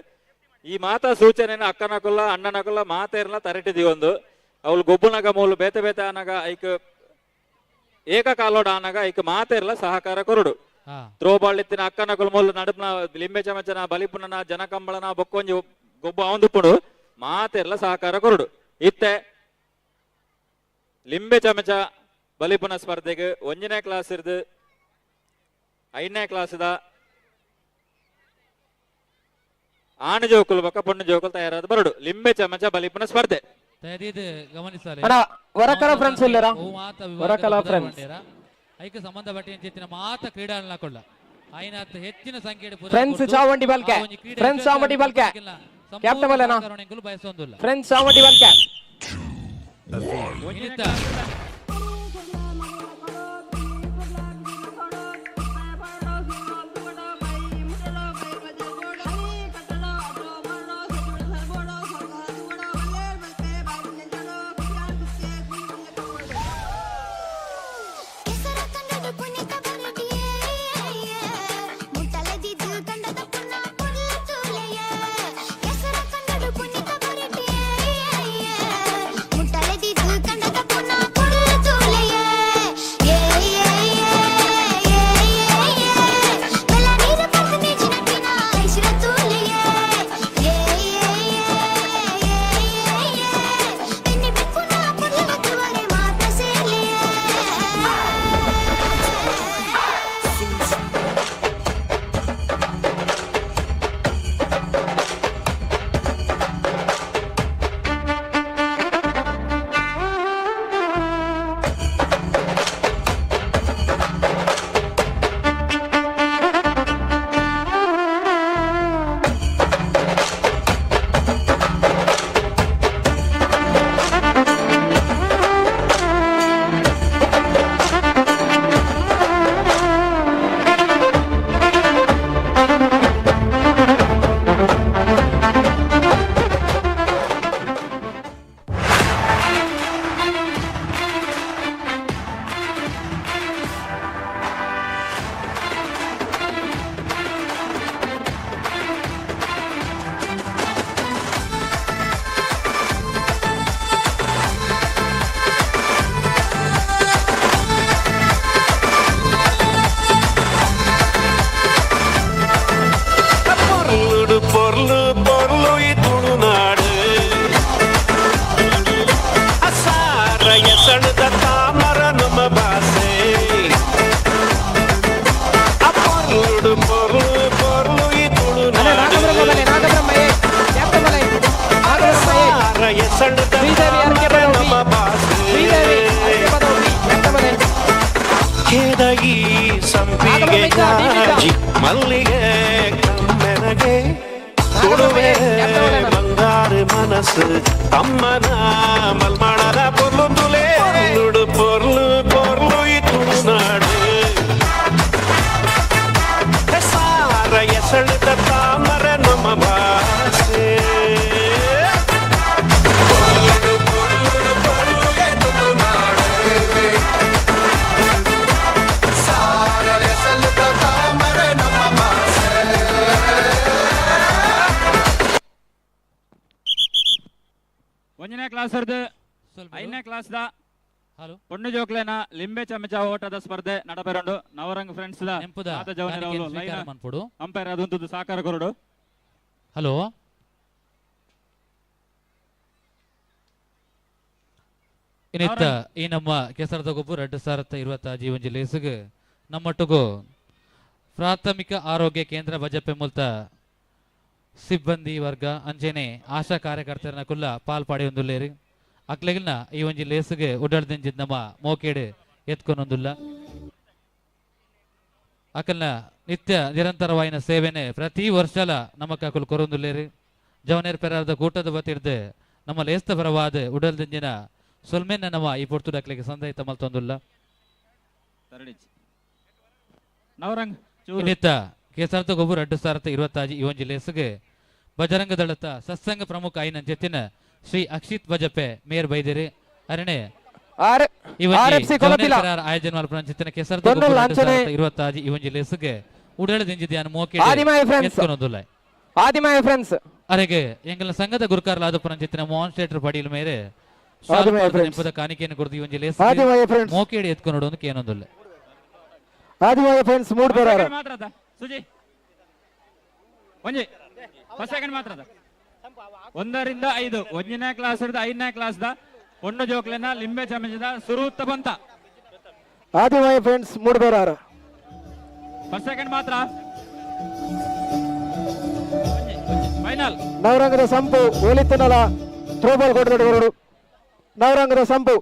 ಈ ಮಾತಾ ಸೂಚನೆನ ಅಕ್ಕನಕುಲ್ಲ ಅಣ್ಣನಕುಲ್ಲ ಮಾತೇರ್ಲ ತರಟಿದಿ ಒಂದು ಅವಳು ಗೊಬ್ಬುನಗ ಮೂಲು ಬೇತೆ ಬೇತೆ ಆನಾಗ ಐಕ್ ಏಕಕಾಲೋಡ ಆನಾಗ ಐಕ್ ಮಾತೇರ್ಲ ಸಹಕಾರ ಕೊರಡು ಥ್ರೋಬಾಲ್ ಇತ್ತಿನ ಅಕ್ಕನಕುಲು ಮೂಲು ನಡುಪ್ನ ಲಿಂಬೆ ಚಮಚನ ಬಲಿಪುನನ ಜನಕಂಬಳನ ಬೊಕ್ಕೊಂಜಿ ಗೊಬ್ಬು ಅವಂದುಪ್ಪುಡು ಮಾತೇರ್ಲ ಸಹಕಾರ ಕೊರಡು ಇತ್ತೆ ಲಿಂಬೆ ಚಮಚ ಬಲಿಪುನ ಸ್ಪರ್ಧೆಗೆ 1ನೇ ಕ್ಲಾಸ್ ಇರ್ದು 5ನೇ ಕ್ಲಾಸ್ದ ಆಣ ಜೋಕುಲು ಬೊಕ್ಕ ಪೊಣ್ಣು ಜೋಕುಲು ತಯಾರಾದ ಬರಡು ಲಿಂಬೆ ಚಮಚ ಬಲಿಪುನ ಸ್ಪರ್ಧೆ ಗಮನಿಸಲಿ ವರಕಲ ಫ್ರೆಂಡ್ಸ್ ಇಲ್ಲರ ವರಕಲ ಫ್ರೆಂಡ್ಸ್ ಐಕೆ ಸಂಬಂಧಪಟ್ಟ ಹೆಚ್ಚಿನ ಮಾತ ಕ್ರೀಡಾಳನ ಕೊಳ್ಳ ಐನಾತ್ ಹೆಚ್ಚಿನ ಸಂಖ್ಯೆಯ friends ಚಾವಂಡಿ bulk friends ಚಾವಂಡಿ bulk captain ಬಲನಾ friends ಚಾವಂಡಿ bulk ಮುಟ್ಟಲೆದಿದ್ದು ಕಂಡದ ಪುನಃ ಜಾಜಿ ಮಲ್ಲಿಗೆ ಕಮ್ಮೆನಗೆ ಕೊಡುವೆ ಬಂಗಾರ ಮನಸ್ಸು ತಮ್ಮನ ಮಲ್ಮಾಡದ ಪೊರ್ಲು ತುಲೆ ನುಡು ಪೊರ್ಲು ಪೊರ್ಲು ಇತ್ತು ನಾಡು ಸಾರ ಎಸಳುತ್ತ ತಾಮರ ನಮ್ಮ ಭಾಷೆ ಒಂದನೇ ಕ್ಲಾಸ್ ಐದನೇ ಕ್ಲಾಸ್ ಪೊಣ್ಣು ಜೋಕ್ಲೆನ ಲಿಂಬೆ ಚಮಚ ಓಟದ ಸ್ಪರ್ಧೆ ನಡಬೆರಂಡು ನವರಂಗ್ ಫ್ರೆಂಡ್ಸ್ ಅಂಪೈರ್ ಅದೊಂದು ಸಾಕಾರ ಕೊರಡು. ಹಲೋ ಇನ್ನಿತ್ತ ಈ ನಮ್ಮ ಕೆಸರದ ಗೊಬ್ಬು 2020 ಜೀವನ್ ಜಿಲ್ಲೆಸ್ಗೆ ನಮ್ಮೊಟ್ಟಿಗೂ ಪ್ರಾಥಮಿಕ ಆರೋಗ್ಯ ಕೇಂದ್ರ ಬಜಪೆ ಮೂಲತ ಸಿಬ್ಬಂದಿ ವರ್ಗ ಅಂಜನೆ ಆಶಾ ಕಾರ್ಯಕರ್ತರ ಕುಲ್ಲ ಪಾಲ್ಪಾಡಿ ಒಂದುಲ್ಲೇರಿ ಅಕ್ಲೆಗಿನ ಈ ಒಂಜಿ ಲೇಸ್ಗೆ ಉಡಾಡ್ದಿಂಜಿದ್ ನಮ್ಮ ಮೋಕೇಡು ಎತ್ಕೊಂದೊಂದುಲ್ಲ ಅಕಲ್ನ ನಿತ್ಯ ನಿರಂತರವಾಯಿನ ಸೇವೆನೆ ಪ್ರತಿ ವರ್ಷಲ ನಮಕ್ ಅಕುಲ್ ಕೊರೊಂದುಲ್ಲೇರಿ ಜವನೇರ್ ಪೆರಾರ್ದ ಕೂಟದ ಬತ್ತಿರ್ದೆ ನಮ್ಮ ಲೇಸ್ತ ಪರವಾದ ಉಡಲ್ದಿಂಜಿನ ಸೊಲ್ಮೆನ್ನ ನಮ್ಮ ಈ ಪೊರ್ತುಡ ಅಕ್ಲೆಗೆ ಸಂದೈತ ಮಲ್ತೊಂದುಲ್ಲ ನಿತ್ತ ಕೇಸರ್ತ ಗೊಬ್ಬು 2020 ಈ ಒಂಜಿ ಲೇಸ್ಗೆ ಬಜರಂಗ ದಳತ ಸತ್ಸಂಗ ಪ್ರಮುಖ ಐನ ಜೆತ್ತಿನ ಶ್ರೀ ಅಕ್ಷಿತ್ ಬಜಪೆ ಮೇಯರ್ ಬೈದಿರಿ ಅರಣೆ ಆಯೋಜನ ಮಲ್ಪನ ಕೆಸರ್ತ 2020 ಈ ಒಂಜಿ ಲೇಸ್ಗೆ ಉಡಳದಿಂಜಿದ್ಯಾನ ಮೋಕೆ ಎತ್ಕೊನೊಂದುಲ್ಲ ಆದಿಮಾಯ ಫ್ರೆಂಡ್ಸ್ ಅರೆಗೆ ಎಂಗಲ ಸಂಘದ ಗುರುಕಾರಲಾದ ಪರಂಜಿತ್ತಿನ ಮೋಹನ್ ಸ್ಟೇಟರ್ ಪಡಿಯಲ ಮೇರೆ ನೆಂಪದ ಕಾಣಿಕೆಯನ್ನು ಕೊಡ್ದು ಈ ಒಂಜಿ ಲೇಸ್ ಮೋಕೆಡಿ ಎತ್ಕೊನೋಡು ಒಂದು ಕೇನೊಂದುಲ್ಲ ಆದಿಮಾಯ ಫ್ರೆಂಡ್ಸ್ ಮೂಡ್ ಬರಾರ ಮಾತ್ರದ ಸುಜಿ ಒಂಜಿ ಫಸ್ಟ್ ಸೆಕೆಂಡ್ ಮಾತ್ರದ 1 ರಿಂದ 5 ಒಂದನೇ ಕ್ಲಾಸ್ ಹಿಡಿದು 5ನೇ ಕ್ಲಾಸ್ ದ ಪೊಣ್ಣು ಜೋಕ್ಲೆನ ಲಿಂಬೆ ಚಮಚದ ಸುರುತ್ತ ಬಂತ ಆದಿಮಾಯ ಫ್ರೆಂಡ್ಸ್ ಮೂಡ್ ಬರಾರ ಫಸ್ಟ್ ಸೆಕೆಂಡ್ ಮಾತ್ರ ಫೈನಲ್ ನವರಂಗದ ಸಂಪು ಒಲಿತನಲ ಥ್ರೋಬಾಲ್ ಕೊಡದವರು ನವರಂಗದ ಸಂಪು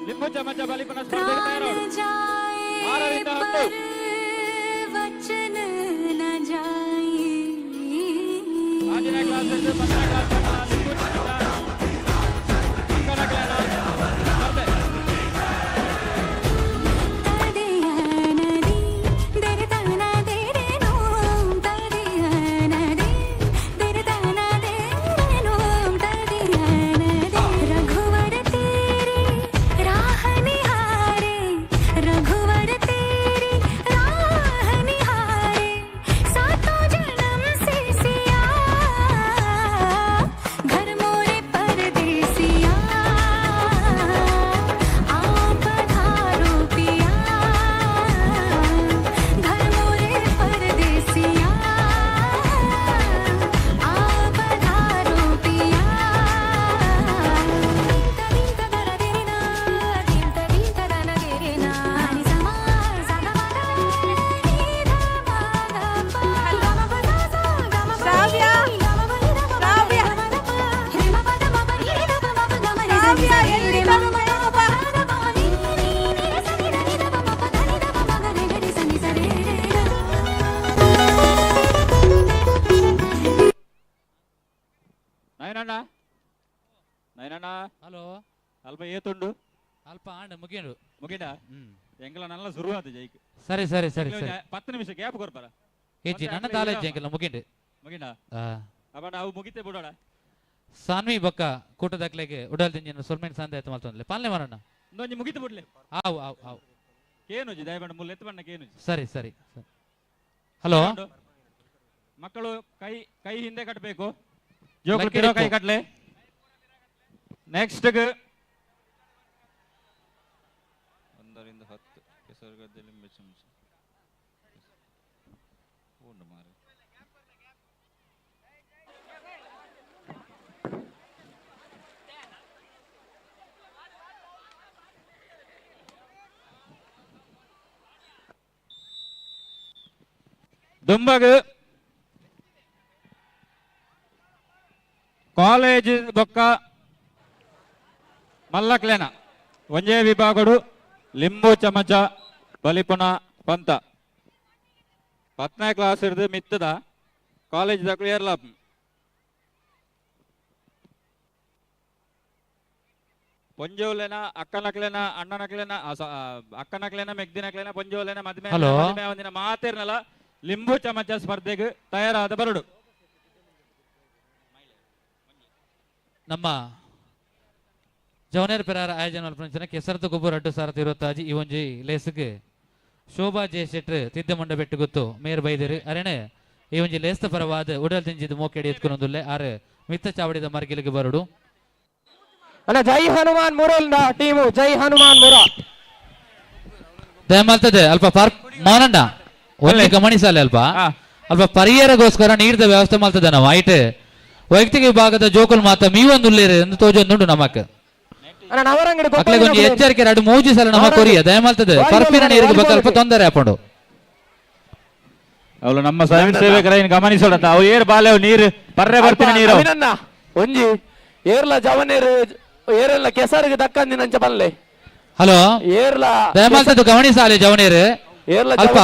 ಲಿಂಬು ಚಮಚ ಬಲಿಪನ ಸ್ಪರ್ಧೆಗೆ ತಯಾರು 6 ರಿಂದ 10 ಆಜನ ಕ್ಲಾಸ್ ರಿಂದ 15ನೇ ಕ್ಲಾಸ್ ತನಕ ಲಿಂಬು ಚಮಚ ಕನಕಲನ ಸ್ಪರ್ಧೆ ನಯನಣ್ಣ ನಯನಣ್ಣ ಹಲೋ ಅಲ್ಪ ಏತುಂಡು ಅಲ್ಪ ಆಂಡ ಮುಗಿಂಡು ಮುಗಿಂಡ ಎಂಕಲ ನಲ್ಲ ಶುರುವಾದ ಜೈಕ್ ಸರಿ ಸರಿ ಸರಿ ಸರಿ 10 ನಿಮಿಷ ಗ್ಯಾಪ್ ಕೊರ್ಬರ ಏಜಿ ನನ್ನ ಕಾಲೇಜ್ ಎಂಕಲ ಮುಗಿಂಡು ಮುಗಿಂಡ ಆ ಅಬ ನಾವು ಮುಗಿತೆ ಬಿಡೋಣ ಸಾನ್ವಿ ಬಕ್ಕ ಕೂಟದಕ್ಲೆಗೆ ಉಡಲ್ ತಿಂಜಿನ ಸುರ್ಮೆನ್ ಸಂದೆ ಆಯ್ತು ಮಲ್ತೊಂದ್ಲೆ ಪಾಲನೆ ಮಾಡೋಣ ಒಂಜಿ ಮುಗಿತೆ ಬಿಡ್ಲೆ ಆವು ಆವು ಆವು ಕೇನುಜಿ ದಯಬಂಡ ಮುಲ್ಲ ಎತ್ತು ಬಣ್ಣ ಕೇನುಜಿ ಸರಿ ಸರಿ ಹಲೋ ಮಕ್ಕಳು ಕೈ ಕೈ ಹಿಂದೆ ಕಟ್ಟಬೇಕು ಜೋಕುಲು ಕಿರೋ ಕೈ ಕಟ್ಲೆ ನೆಕ್ಸ್ಟ್ 1 ರಿಂದ 10 ಕೆಸರುಗದ್ದೆ ಲಿಂಬೆ ಚಮಚ ಓಂಡು ಮಾರೆ ದುಂಬಗ್ ಕಾಲೇಜ್ ಬೊಕ್ಕ ಮಲ್ಲಕ್ಲೆನ ಒಂಜೇ ವಿಭಾಗಡು ಲಿಂಬು ಚಮಚ ಬಲಿಪುನ ಪಂತ 10ನೇ ಕ್ಲಾಸ್ ಹಿಡಿದು ಮಿತ್ತದ ಕಾಲೇಜ್ ದಕ್ಲು ಏರ್ಲ ಪೊಂಜೋಲೆನ ಅಕ್ಕನಕ್ಲೆನ ಅಣ್ಣನಕ್ಲೆನ ಅಕ್ಕನಕ್ಲೆನ ಮೆಗ್ದಿನಕ್ಲೆನ ಪೊಂಜೋಲೆನ ಮದ್ಮೆ ಒಂದಿನ ಮಾತೇರ್ನಲ್ಲ ಲಿಂಬು ಚಮಚ ಸ್ಪರ್ಧೆಗೆ ತಯಾರಾದ ಬರಡು ನಮ್ಮ ಜವನೇರ್ ಪೆರಾರ ಆಯೋಜನೆ ಮಲ್ಪನ ಕೆಸರತ ಗೊಬ್ಬರ 2025 ಈ ಒಂಜಿ ಲೇಸ್ಗೆ ಶೋಭಾ ಜಯಶೆಟ್ರ್ ತಿದ್ದಮಂಡ ಬೆಟ್ಟು ಗೊತ್ತು ಮೇರ್ ಬೈದಿರು ಅರೆಣೆ ಈ ಒಂಜಿ ಲೇಸ್ತ ಪರವಾದ ಉಡಲ್ ತಿಂಜಿದ ಮೋಕೆಡಿ ಎತ್ಕೊಂಡೊಂದುಲ್ಲೆ ಆರು ಮಿತ್ತ ಚಾವಡಿದ ಮರ್ಗಿಲಿಗೆ ಬರಡು ಅಲ್ಲ ಜೈ ಹನುಮಾನ್ ಮುರಲ್ನ ಟೀಮು ಜೈ ಹನುಮಾನ್ ಮುರ ದಯಮಾಲ್ತದೆ ಅಲ್ಪ ಮಾನಣ್ಣ ಒಳ್ಳೆ ಗಮನಿಸಲ್ಲ ಅಲ್ಪ ಅಲ್ಪ ಪರಿಹಾರಗೋಸ್ಕರ ನೀಡಿದ ವ್ಯವಸ್ಥೆ ಮಾಡ್ತದೆ ನಾವು ಐಟ್ ವೈಯಕ್ತಿಕ ವಿಭಾಗದ ಜೋಕುಲ್ ಮಾತ ಮೀವೊಂದುಲ್ಲೇರು ಎಂದು ತೋಜೊಂದುಂಡು ನಮಕ್ ಅಕ್ಲೆಗೆ ಒಂಜಿ ಎಚ್ಚರಿಕೆ 2-3 ಸಲ ನಮ್ಮ ಕೊರಿಯ ದಯಮಾಲ್ತದೆ ಪರ್ಪಿನ ನೀರಿಗೆ ಬಗ್ಗೆ ಅಲ್ಪ ತೊಂದರೆ ಹಾಕೊಂಡು ಅವಳು ನಮ್ಮ ಸ್ವಯಂ ಸೇವಕರ ಗಮನಿಸೋಡತ್ತ ಅವು ಏರ್ ಬಾಲೆ ನೀರು ಪರ್ರೆ ಬರ್ತಿನ ನೀರು ಒಂಜಿ ಏರ್ಲ ಜವನೇರು ಏರೆಲ್ಲ ಕೆಸರಿಗೆ ದಕ್ಕಂದಿನಂಚ ಬಲ್ಲೆ ಹಲೋ ಏರ್ಲ ದಯಮಾಲ್ತದೆ ಗಮನಿಸಾಲೆ ಜವನೇರು ಅಲ್ಪ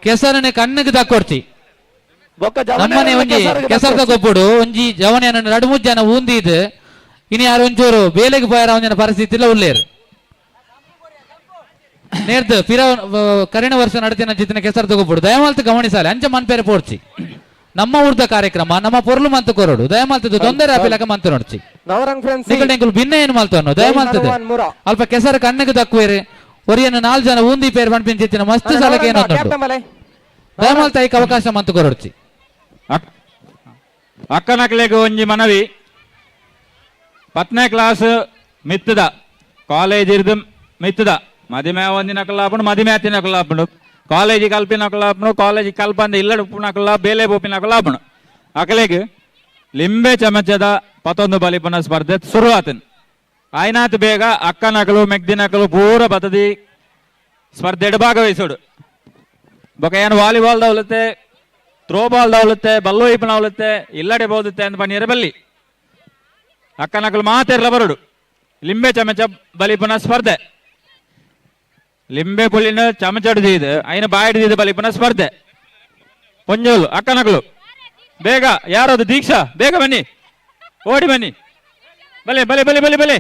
ಕೆಸರನೆ ಕಣ್ಣಿಗೆ ದಕ್ಕೊಡ್ತಿ ನಮ್ಮನೆ ಒಂಜಿ ಕೆಸರದ ಗೊಬ್ಬುಡು ಒಂಜಿ ಜವನೆಯನ್ನು 2-3 ಜನ ಊಂದಿದ್ ಇನ್ನು ಯಾರು ಒಂಚೂರು ಬೇಲೆಗೆ ಪೋಯಾರ ಒಂದಿನ ಪರಿಸ್ಥಿತಿ ಇಲ್ಲ ಉಳ್ಳೇರು ನೇರ್ದು ಪಿರ ಕರಿಣ ವರ್ಷ ನಡತಿನ ಜಿತ್ತಿನ ಕೆಸರದ ಗೊಬ್ಬುಡು ದಯಮಾಲ್ತು ಗಮನಿಸಾಲೆ ಅಂಚ ಮನ್ಪೇರೆ ಪೋಡ್ಚಿ ನಮ್ಮ ಊರ್ದ ಕಾರ್ಯಕ್ರಮ ನಮ್ಮ ಪೊರ್ಲು ಮಂತು ಕೊರಡು ದಯಮಾಲ್ತದ ತೊಂದರೆ ಆಪಿಲಕ ಮಂತು ನೋಡ್ಚಿ ನಿಕಲ್ ಭಿನ್ನ ಏನು ಮಲ್ತವನ್ನು ದಯಮಾಲ್ತದೆ ಅಲ್ಪ ಕೆಸರ ಕಣ್ಣಿಗೆ ದಕ್ಕುವೇರಿ ಒರಿಯನ್ನು 4 ಜನ ಊಂದಿ ಪೇರು ಪಂಪಿನ ಜಿತ್ತಿನ ಮಸ್ತ್ ಸಲಕ್ಕೆ ಏನೋ ದಯಮಾಲ್ತ ಐಕ್ ಅವಕಾಶ ಮಂತು ಕೊರಡ್ಚಿ ಅಕ್ಕನಕ್ಲೆಗೆ ಒಂಜಿ ಮನವಿ 10ನೇ ಕ್ಲಾಸ್ ಮಿತ್ತದ ಕಾಲೇಜ್ ಇರ್ದು ಮಿತ್ತದ ಮದಿಮೆ ಒಂದಿನ ಕಲ್ಲಾಪುಂಡು ಮದಿಮೆ ಹತ್ತಿನ ಕಲ್ಲಾಪುಂಡು ಕಾಲೇಜ್ ಕಲ್ಪಿನ ಕಲ್ಲಾಪುಂಡು ಕಾಲೇಜ್ ಕಲ್ಪಂದ ಇಲ್ಲಡು ಪುನಕಲ್ಲ ಬೇಲೆ ಬೋಪಿನ ಕಲ್ಲಾಪುಂಡು ಅಕಲೆಗೆ ಲಿಂಬೆ ಚಮಚದ 11 ಬಲಿಪುನ ಸ್ಪರ್ಧೆ ಶುರುವಾತನ್ ಆಯ್ನಾತ್ ಬೇಗ ಅಕ್ಕನಕಲು ಮೆಗ್ದಿನಕಲು ಪೂರ ಬತದಿ ಸ್ಪರ್ಧೆ ಭಾಗವಹಿಸೋಡು ಬೊಕ ಏನು ವಾಲಿಬಾಲ್ ದೌಲತ್ತೆ ಥ್ರೋಬಾಲ್ ದೌಲತ್ತೆ ಬಲ್ಲು ಇಪ್ಪನ ಅವಲತ್ತೆ ಇಲ್ಲಡೆ ಬೋದುತ್ತೆ ಅಂತ ಪನ್ನೀರ ಬಲ್ಲಿ ಅಕ್ಕನಕಲು ಮಾತೆರ್ಲ ಬರಡು ಲಿಂಬೆ ಚಮಚ ಬಲಿಪುನ ಸ್ಪರ್ಧೆ ಲಿಂಬೆ ಪುಲ್ಲಿನ ಚಮಚಡ್ದಿದ್ದು ಐನ ಬಾಯಿಡ್ದಿದ್ದು ಬಲಿಪುನ ಸ್ಪರ್ಧೆ ಪೊಂಜೋಲು ಅಕ್ಕನಕಲು ಬೇಗ ಯಾರದು ದೀಕ್ಷಾ ಬೇಗ ಬನ್ನಿ ಓಡಿ ಬನ್ನಿ ಬಲೆ ಬಲೆ ಬಲೆ ಬಲೆ ಬಲೆ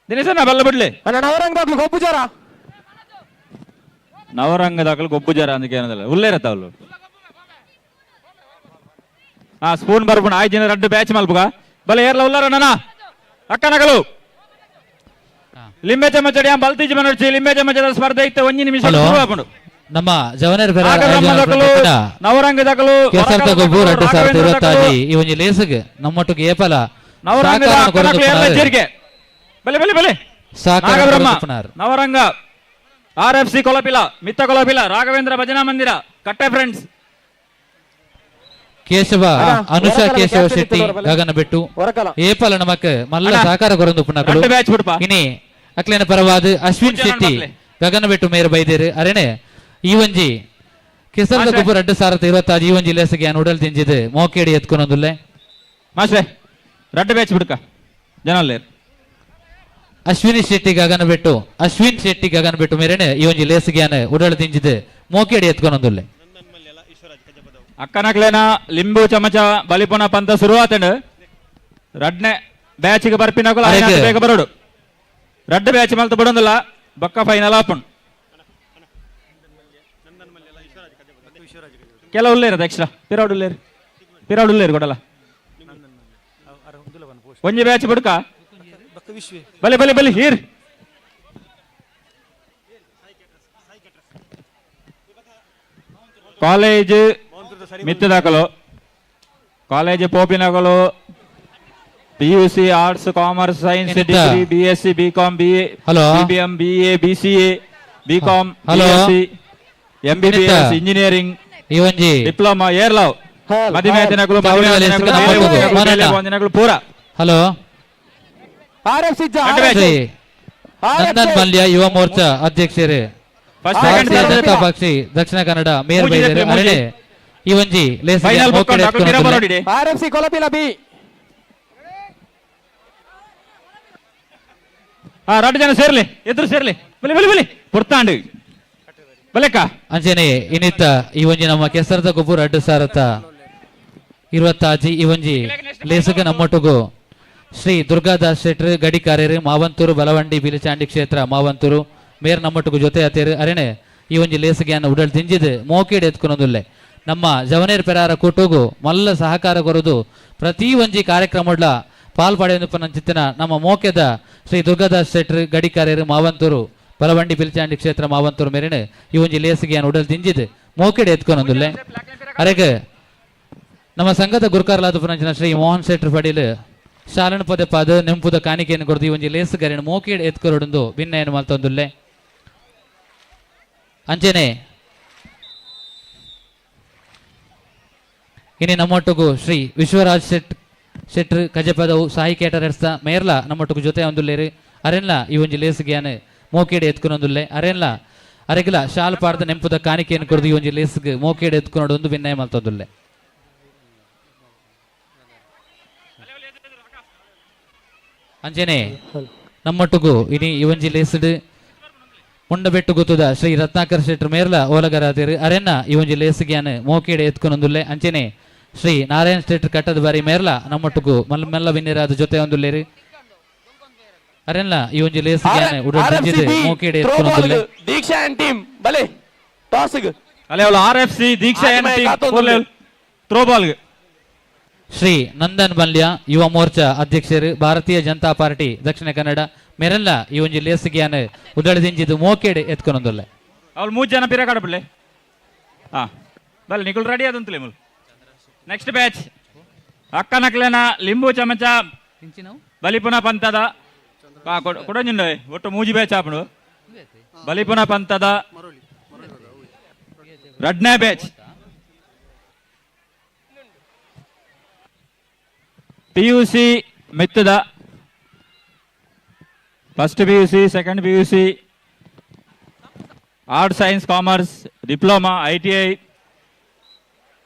ದಿನೇಶನ ಬಲ್ಲ ಬಿಡ್ಲಿ ನವರಂಗದಾಗ್ಲು ಗೊಬ್ಬು ಜರ ನವರಂಗದಾಗ್ಲು ಗೊಬ್ಬು ಜರ ಅಂತ ಏನದಲ್ಲ ಉಲ್ಲೇರತ್ತ ಅವಳು ಸ್ಪೂನ್ ಬರ್ಬುಣ 5 ಜನ 2 ಬ್ಯಾಚ್ ಮಲ್ಪುಗ ಬಲೆ ಏರ್ಲ ಉಲ್ಲಾರ ನನ್ನ ಅಕ್ಕನಕಲು ಲಿಂಬೆ ಚಮಚಡಿ ಬಲ್ತೀಜಿ ಮನೋಡ್ಚಿ ಲಿಂಬೆ ಚಮಚದ ಸ್ಪರ್ಧೆ ಇತ್ತು 1 ನಿಮಿಷ ಶುರುವಾಪುಂಡು ನಮ್ಮ ಜವನೇರ್ ನವರಂಗದಕಲು ಕೆಸರ್ದ ಗೊಬ್ಬು 2025 ಈ ಒಂಜಿ ಲೇಸಗ್ ನಮ್ಮೊಟ್ಟಿಗೆ ಏಪಲ ಬಲೆ ಬಲೆ ಬಲೆ ನವರಂಗ RFC ಕೊಲಪಿಲ ಮಿತ್ತ ಕೊಲಪಿಲ ರಾಘವೇಂದ್ರ ಭಜನಾ ಮಂದಿರ ಕಟ್ಟೆ ಫ್ರೆಂಡ್ಸ್ ಕೇಶವ ಅನುಷಾ ಕೇಶವ ಶೆಟ್ಟಿ ಗಗನ ಬೆಟ್ಟು ಏಪಲ ನಮಕ್ ಮಲ್ಲ ಸಹಕಾರ ಕೊರಂದು ಪುನಕಲು ಇನಿ ಅಕ್ಲೇನ ಪರವಾದ ಅಶ್ವಿನ್ ಶೆಟ್ಟಿ ಗಗನ ಬೆಟ್ಟು ಮೇರ ಬೈದೇರು ಅರೆನೆ ಈ ಒಂಜಿ ಕೆಸರದ ಗೊಬ್ಬರ 2025 ಈ ಒಂಜಿ ಲೇಸಗೆ ಉಡಲ್ ತಿಂಜಿದ್ ಮೋಕೇಡಿ ಎತ್ಕೊಂಡೊಂದುಲ್ಲೆ ಮಾಸ್ಟ್ರೆ 2 ಬ್ಯಾಚ್ ಬಿಡ್ಕ ಜನಲ್ಲೇರ್ ಅಶ್ವಿನ್ ಶೆಟ್ಟಿ ಗಗನ ಬೆಟ್ಟು ಮೇರೆನೆ ಈ ಒಂಜಿ ಲೇಸಗೆ ಉಡಲ್ ತಿಂಜಿದ್ ಮೋಕೇಡಿ ಎತ್ಕೊಂಡೊಂದುಲ್ಲೆ ಅಕ್ಕನಕ್ಲೇನ ಲಿಂಬು ಚಮಚ ಬಲಿಪುನ ಪಂತ ಶುರುವಾತಂಡು ರಡ್ನೆ ಬ್ಯಾಚಿಗೆ ಬರ್ಪಿನಕುಲು ಬೇಗ ಬರೋಡು ರಡ್ಡು ಬ್ಯಾಚ್ ಮಲ್ತು ಬಿಡೋದಿಲ್ಲ ಬಕ್ಕ ಫೈನಲ್ ಆಪುಂಡು ಕೆಲವು ಉಳ್ಳೇರು ಎಕ್ಸ್ಟ್ರಾ ಪಿರಾಡ್ ಉಳ್ಳೇರು ಕೊಡಲ್ಲ ಒಂಜಿ ಬ್ಯಾಚ್ ಬಿಡ್ಕ ಬಲಿ ಬಲಿ ಬಲಿ ಹೀರ್ ಕಾಲೇಜ್ ಮಿತ್ತದಾಕಲು ಕಾಲೇಜ್ ಪೋಪಿನಕಲು PUC arts commerce science degree BSc BCom BA BBM BA BCA BCom BSc MBBS engineering ಈ ಒಂಜಿ ಡಿಪ್ಲೊಮಾ ಏರ್ ಲವ್ ಮದಿಮೇತಿನಕಲು ಪೂರ ಹಲೋ RFC ನಂದನ್ ಮಲ್ಯ ಯುವ ಮೋರ್ಚಾ ಅಧ್ಯಕ್ಷರು ಭಾರತೀಯ ಜನತಾ ಪಕ್ಷ ದಕ್ಷಿಣ ಕನ್ನಡ ಮೇಯರ್ ಬೈದರು ಅರಳೆ ಈ ಒಂಜಿ RFC ಕೊಲಪಿಲ ಬಿ ರಡ್ಡು ಜನ ಸೇರ್ಲಿ ಎದುರು ಸೇರ್ಲಿ ಬಲಿ ಬಲಿ ಬಲಿ ಪುರ್ತಾಂಡು ಬಲೆಕ್ಕ ಅಂಚನೆ ಇನ್ನಿತ್ತ ಈ ಒಂಜಿ ನಮ್ಮ ಕೆಸರದ ಗೊಬ್ಬರ ಅಡ್ಡು ಸಾರತ ಇರುವತ್ತಾಜಿ ಈ ಒಂಜಿ ಲೇಸಗ ನಮ್ಮೊಟ್ಟುಗು ಶ್ರೀ ದುರ್ಗಾದಾಸ್ ಶೆಟ್ರ್ ಗಡಿ ಕಾರ್ಯರು ಮಾವಂತೂರು ಬಲವಂಡಿ ಬಿಲಿಚಾಂಡಿ ಕ್ಷೇತ್ರ ಮಾವಂತೂರು ಮೇರ್ ನಮ್ಮೊಟ್ಟುಗು ಜೊತೆ ಆತೇರು ಅರೆನೆ ಈ ಒಂಜಿ ಲೇಸಗಿಯನ್ನು ಉಡಲ್ ದಿಂಜಿದ್ ಮೋಕೇಡ್ ಎತ್ಕೊನೊಂದುಲ್ಲೆ ನಮ್ಮ ಜವನೇರ್ ಪೆರಾರ ಕೂಟುಗು ಮಲ್ಲ ಸಹಕಾರ ಕೊರದು ಪ್ರತಿ ಒಂಜಿ ಕಾರ್ಯಕ್ರಮಡ್ಲ ಪಾಲ್ಪಡೆಯನ್ನು ಪನಂಚಿತ್ತಿನ ನಮ್ಮ ಮೋಕೆದ ಶ್ರೀ ದುರ್ಗಾದಾಸ್ ಶೆಟ್ರ್ ಗಡಿ ಕಾರ್ಯರು ಮಾವಂತೂರು ಬಲವಂಡಿ ಬಿಲಿಚಾಂಡಿ ಕ್ಷೇತ್ರ ಮಾವಂತೂರು ಮೇರೆನೆ ಈ ಒಂಜಿ ಲೇಸಗಿಯನ್ನು ಉಡಲ್ ದಿಂಜಿದ್ ಮೋಕೇಡ್ ಎತ್ಕೊನೊಂದುಲ್ಲೆ ಅರೆಗೆ ನಮ್ಮ ಸಂಘದ ಗುರುಕಾರಲಾದ ಪನಂಚಿನ ಶ್ರೀ ಮೋಹನ್ ಶೆಟ್ರ್ ಪಡೀಲ್ ಶಾಲನ ಪದ ಪಾದ ನೆಂಪುದ ಕಾಣಿಕೆಯನ್ನು ಕೊಡದು ಈ ಒಂಜಿ ಲೇಸಗಾರಿನ ಮೋಕೇಡ್ ಎತ್ಕೊರೊಂದು ಭಿನ್ನಯನ್ನು ಮಲ್ತೊಂದುಲ್ಲೆ ಅಂಚೆನೆ ಇನಿ ನಮ್ಮೊಟ್ಟುಗು ಶ್ರೀ ವಿಶ್ವರಾಜ್ ಶೆಟ್ರ್ ಕಜಪದವು ಸಾಯಿ ಕೇಟರಸ್ತ ಮೇರ್ಲ ನಮ್ಮೊಟ್ಟುಗು ಜೊತೆ ಒಂದುಲ್ಲೇರು ಅರೆನ್ಲ ಈ ಒಂಜಿ ಲೇಸಗಿಯಾನ ಮೋಕೇಡ್ ಎತ್ಕೊನೊಂದುಲ್ಲೆ ಅರೆನ್ಲ ಅರೆಗಿಲ ಶಾಲ್ ಪಾರ್ದ ನೆಂಪುದ ಕಾಣಿಕೆಯನ್ನು ಕೊಡದು ಈ ಒಂಜಿ ಲೇಸ್ಗೆ ಮೋಕೇಡ್ ಎತ್ಕೊನೋಡು ಒಂದು ಭಿನ್ನಯ ಮಲ್ತೊಂದುಲ್ಲೆ ಅಂಚೆನೆ ನಮ್ಮೊಟ್ಟುಗು ಇನಿ ಈ ಒಂಜಿ ಲೇಸ್ಡ್ ಮುಂಡಬೆಟ್ಟು ಗೊತ್ತುದ ಶ್ರೀ ರತ್ನಾಕರ್ ಶೆಟ್ರ್ ಮೇರ್ಲ ಓಲಗರಾತಿರು ಅರೆನ್ನ ಈ ಒಂಜಿ ಲೇಸಗಿಯಾನ ಮೋಕೇಡ್ ಎತ್ಕೊನೊಂದುಲ್ಲೆ ಅಂಚೆನೆ ಶ್ರೀ ನಾರಾಯಣ್ ಶೆಟ್ರ್ ಕಟ್ಟದ ಬಾರಿ ಮೇರ್ಲ ನಮ್ಮೊಟ್ಟುಗು ಮೆಲ್ಲ ಬಿನ್ನಿರಾದ ಜೊತೆ ಒಂದುಲ್ಲೇರು ಅರೆಲ್ಲ ಈ ಒಂಜಿ ಲೇಸಗಿಯಾನ ಉಡಲ್ ದಿಂಜಿದೆ ಮೋಕೇಡ್ ಎತ್ಕೊನೊಂದುಲ್ಲೆ ದೀಕ್ಷಾ ಅಂಡ್ ಟೀಮ್ ಬಲೆ ಟಾಸ್ಗ್ ಅಲೆ ಅವಳು RFC Deeksha and team throw ball Shri Nandan Mallya Yuva Morcha ಅಧ್ಯಕ್ಷರು ಭಾರತೀಯ ಜನತಾ ಪಾರ್ಟಿ ದಕ್ಷಿಣ ಕನ್ನಡ ಮೇರೆಲ್ಲ ಈ ಒಂಜಿ ಲೇಸಗಿಯಾನ ಉಡಲ್ ದಿಂಜಿದು ಮೋಕೇಡ್ ಎತ್ಕೊನೊಂದುಲ್ಲೆ ಅವಳು 3 ಜನ ಪಿರ ಕಾಡಬಿಡ್ಲೆ ಬಲ್ ನಿಕುಲ್ ರೆಡಿ ಆದಂತಲೇ ಮುಲ್ ನೆಕ್ಸ್ಟ್ ಬ್ಯಾಚ್ ಅಕ್ಕ ನಕ್ಲೆನ ಲಿಂಬು ಚಮಚ ಬಲಿಪುನ ಪಂತದ ಕೊಡಂಜಿಂಡ ಒಟ್ಟು ಮೂಜಿ ಬ್ಯಾಚ್ ಆಪುಂಡು ಬಲಿಪುನ ಪಂತದ ರಡ್ನೇ ಬ್ಯಾಚ್ PUC ಮೆತ್ತದ first PUC second PUC arts science commerce diploma ITI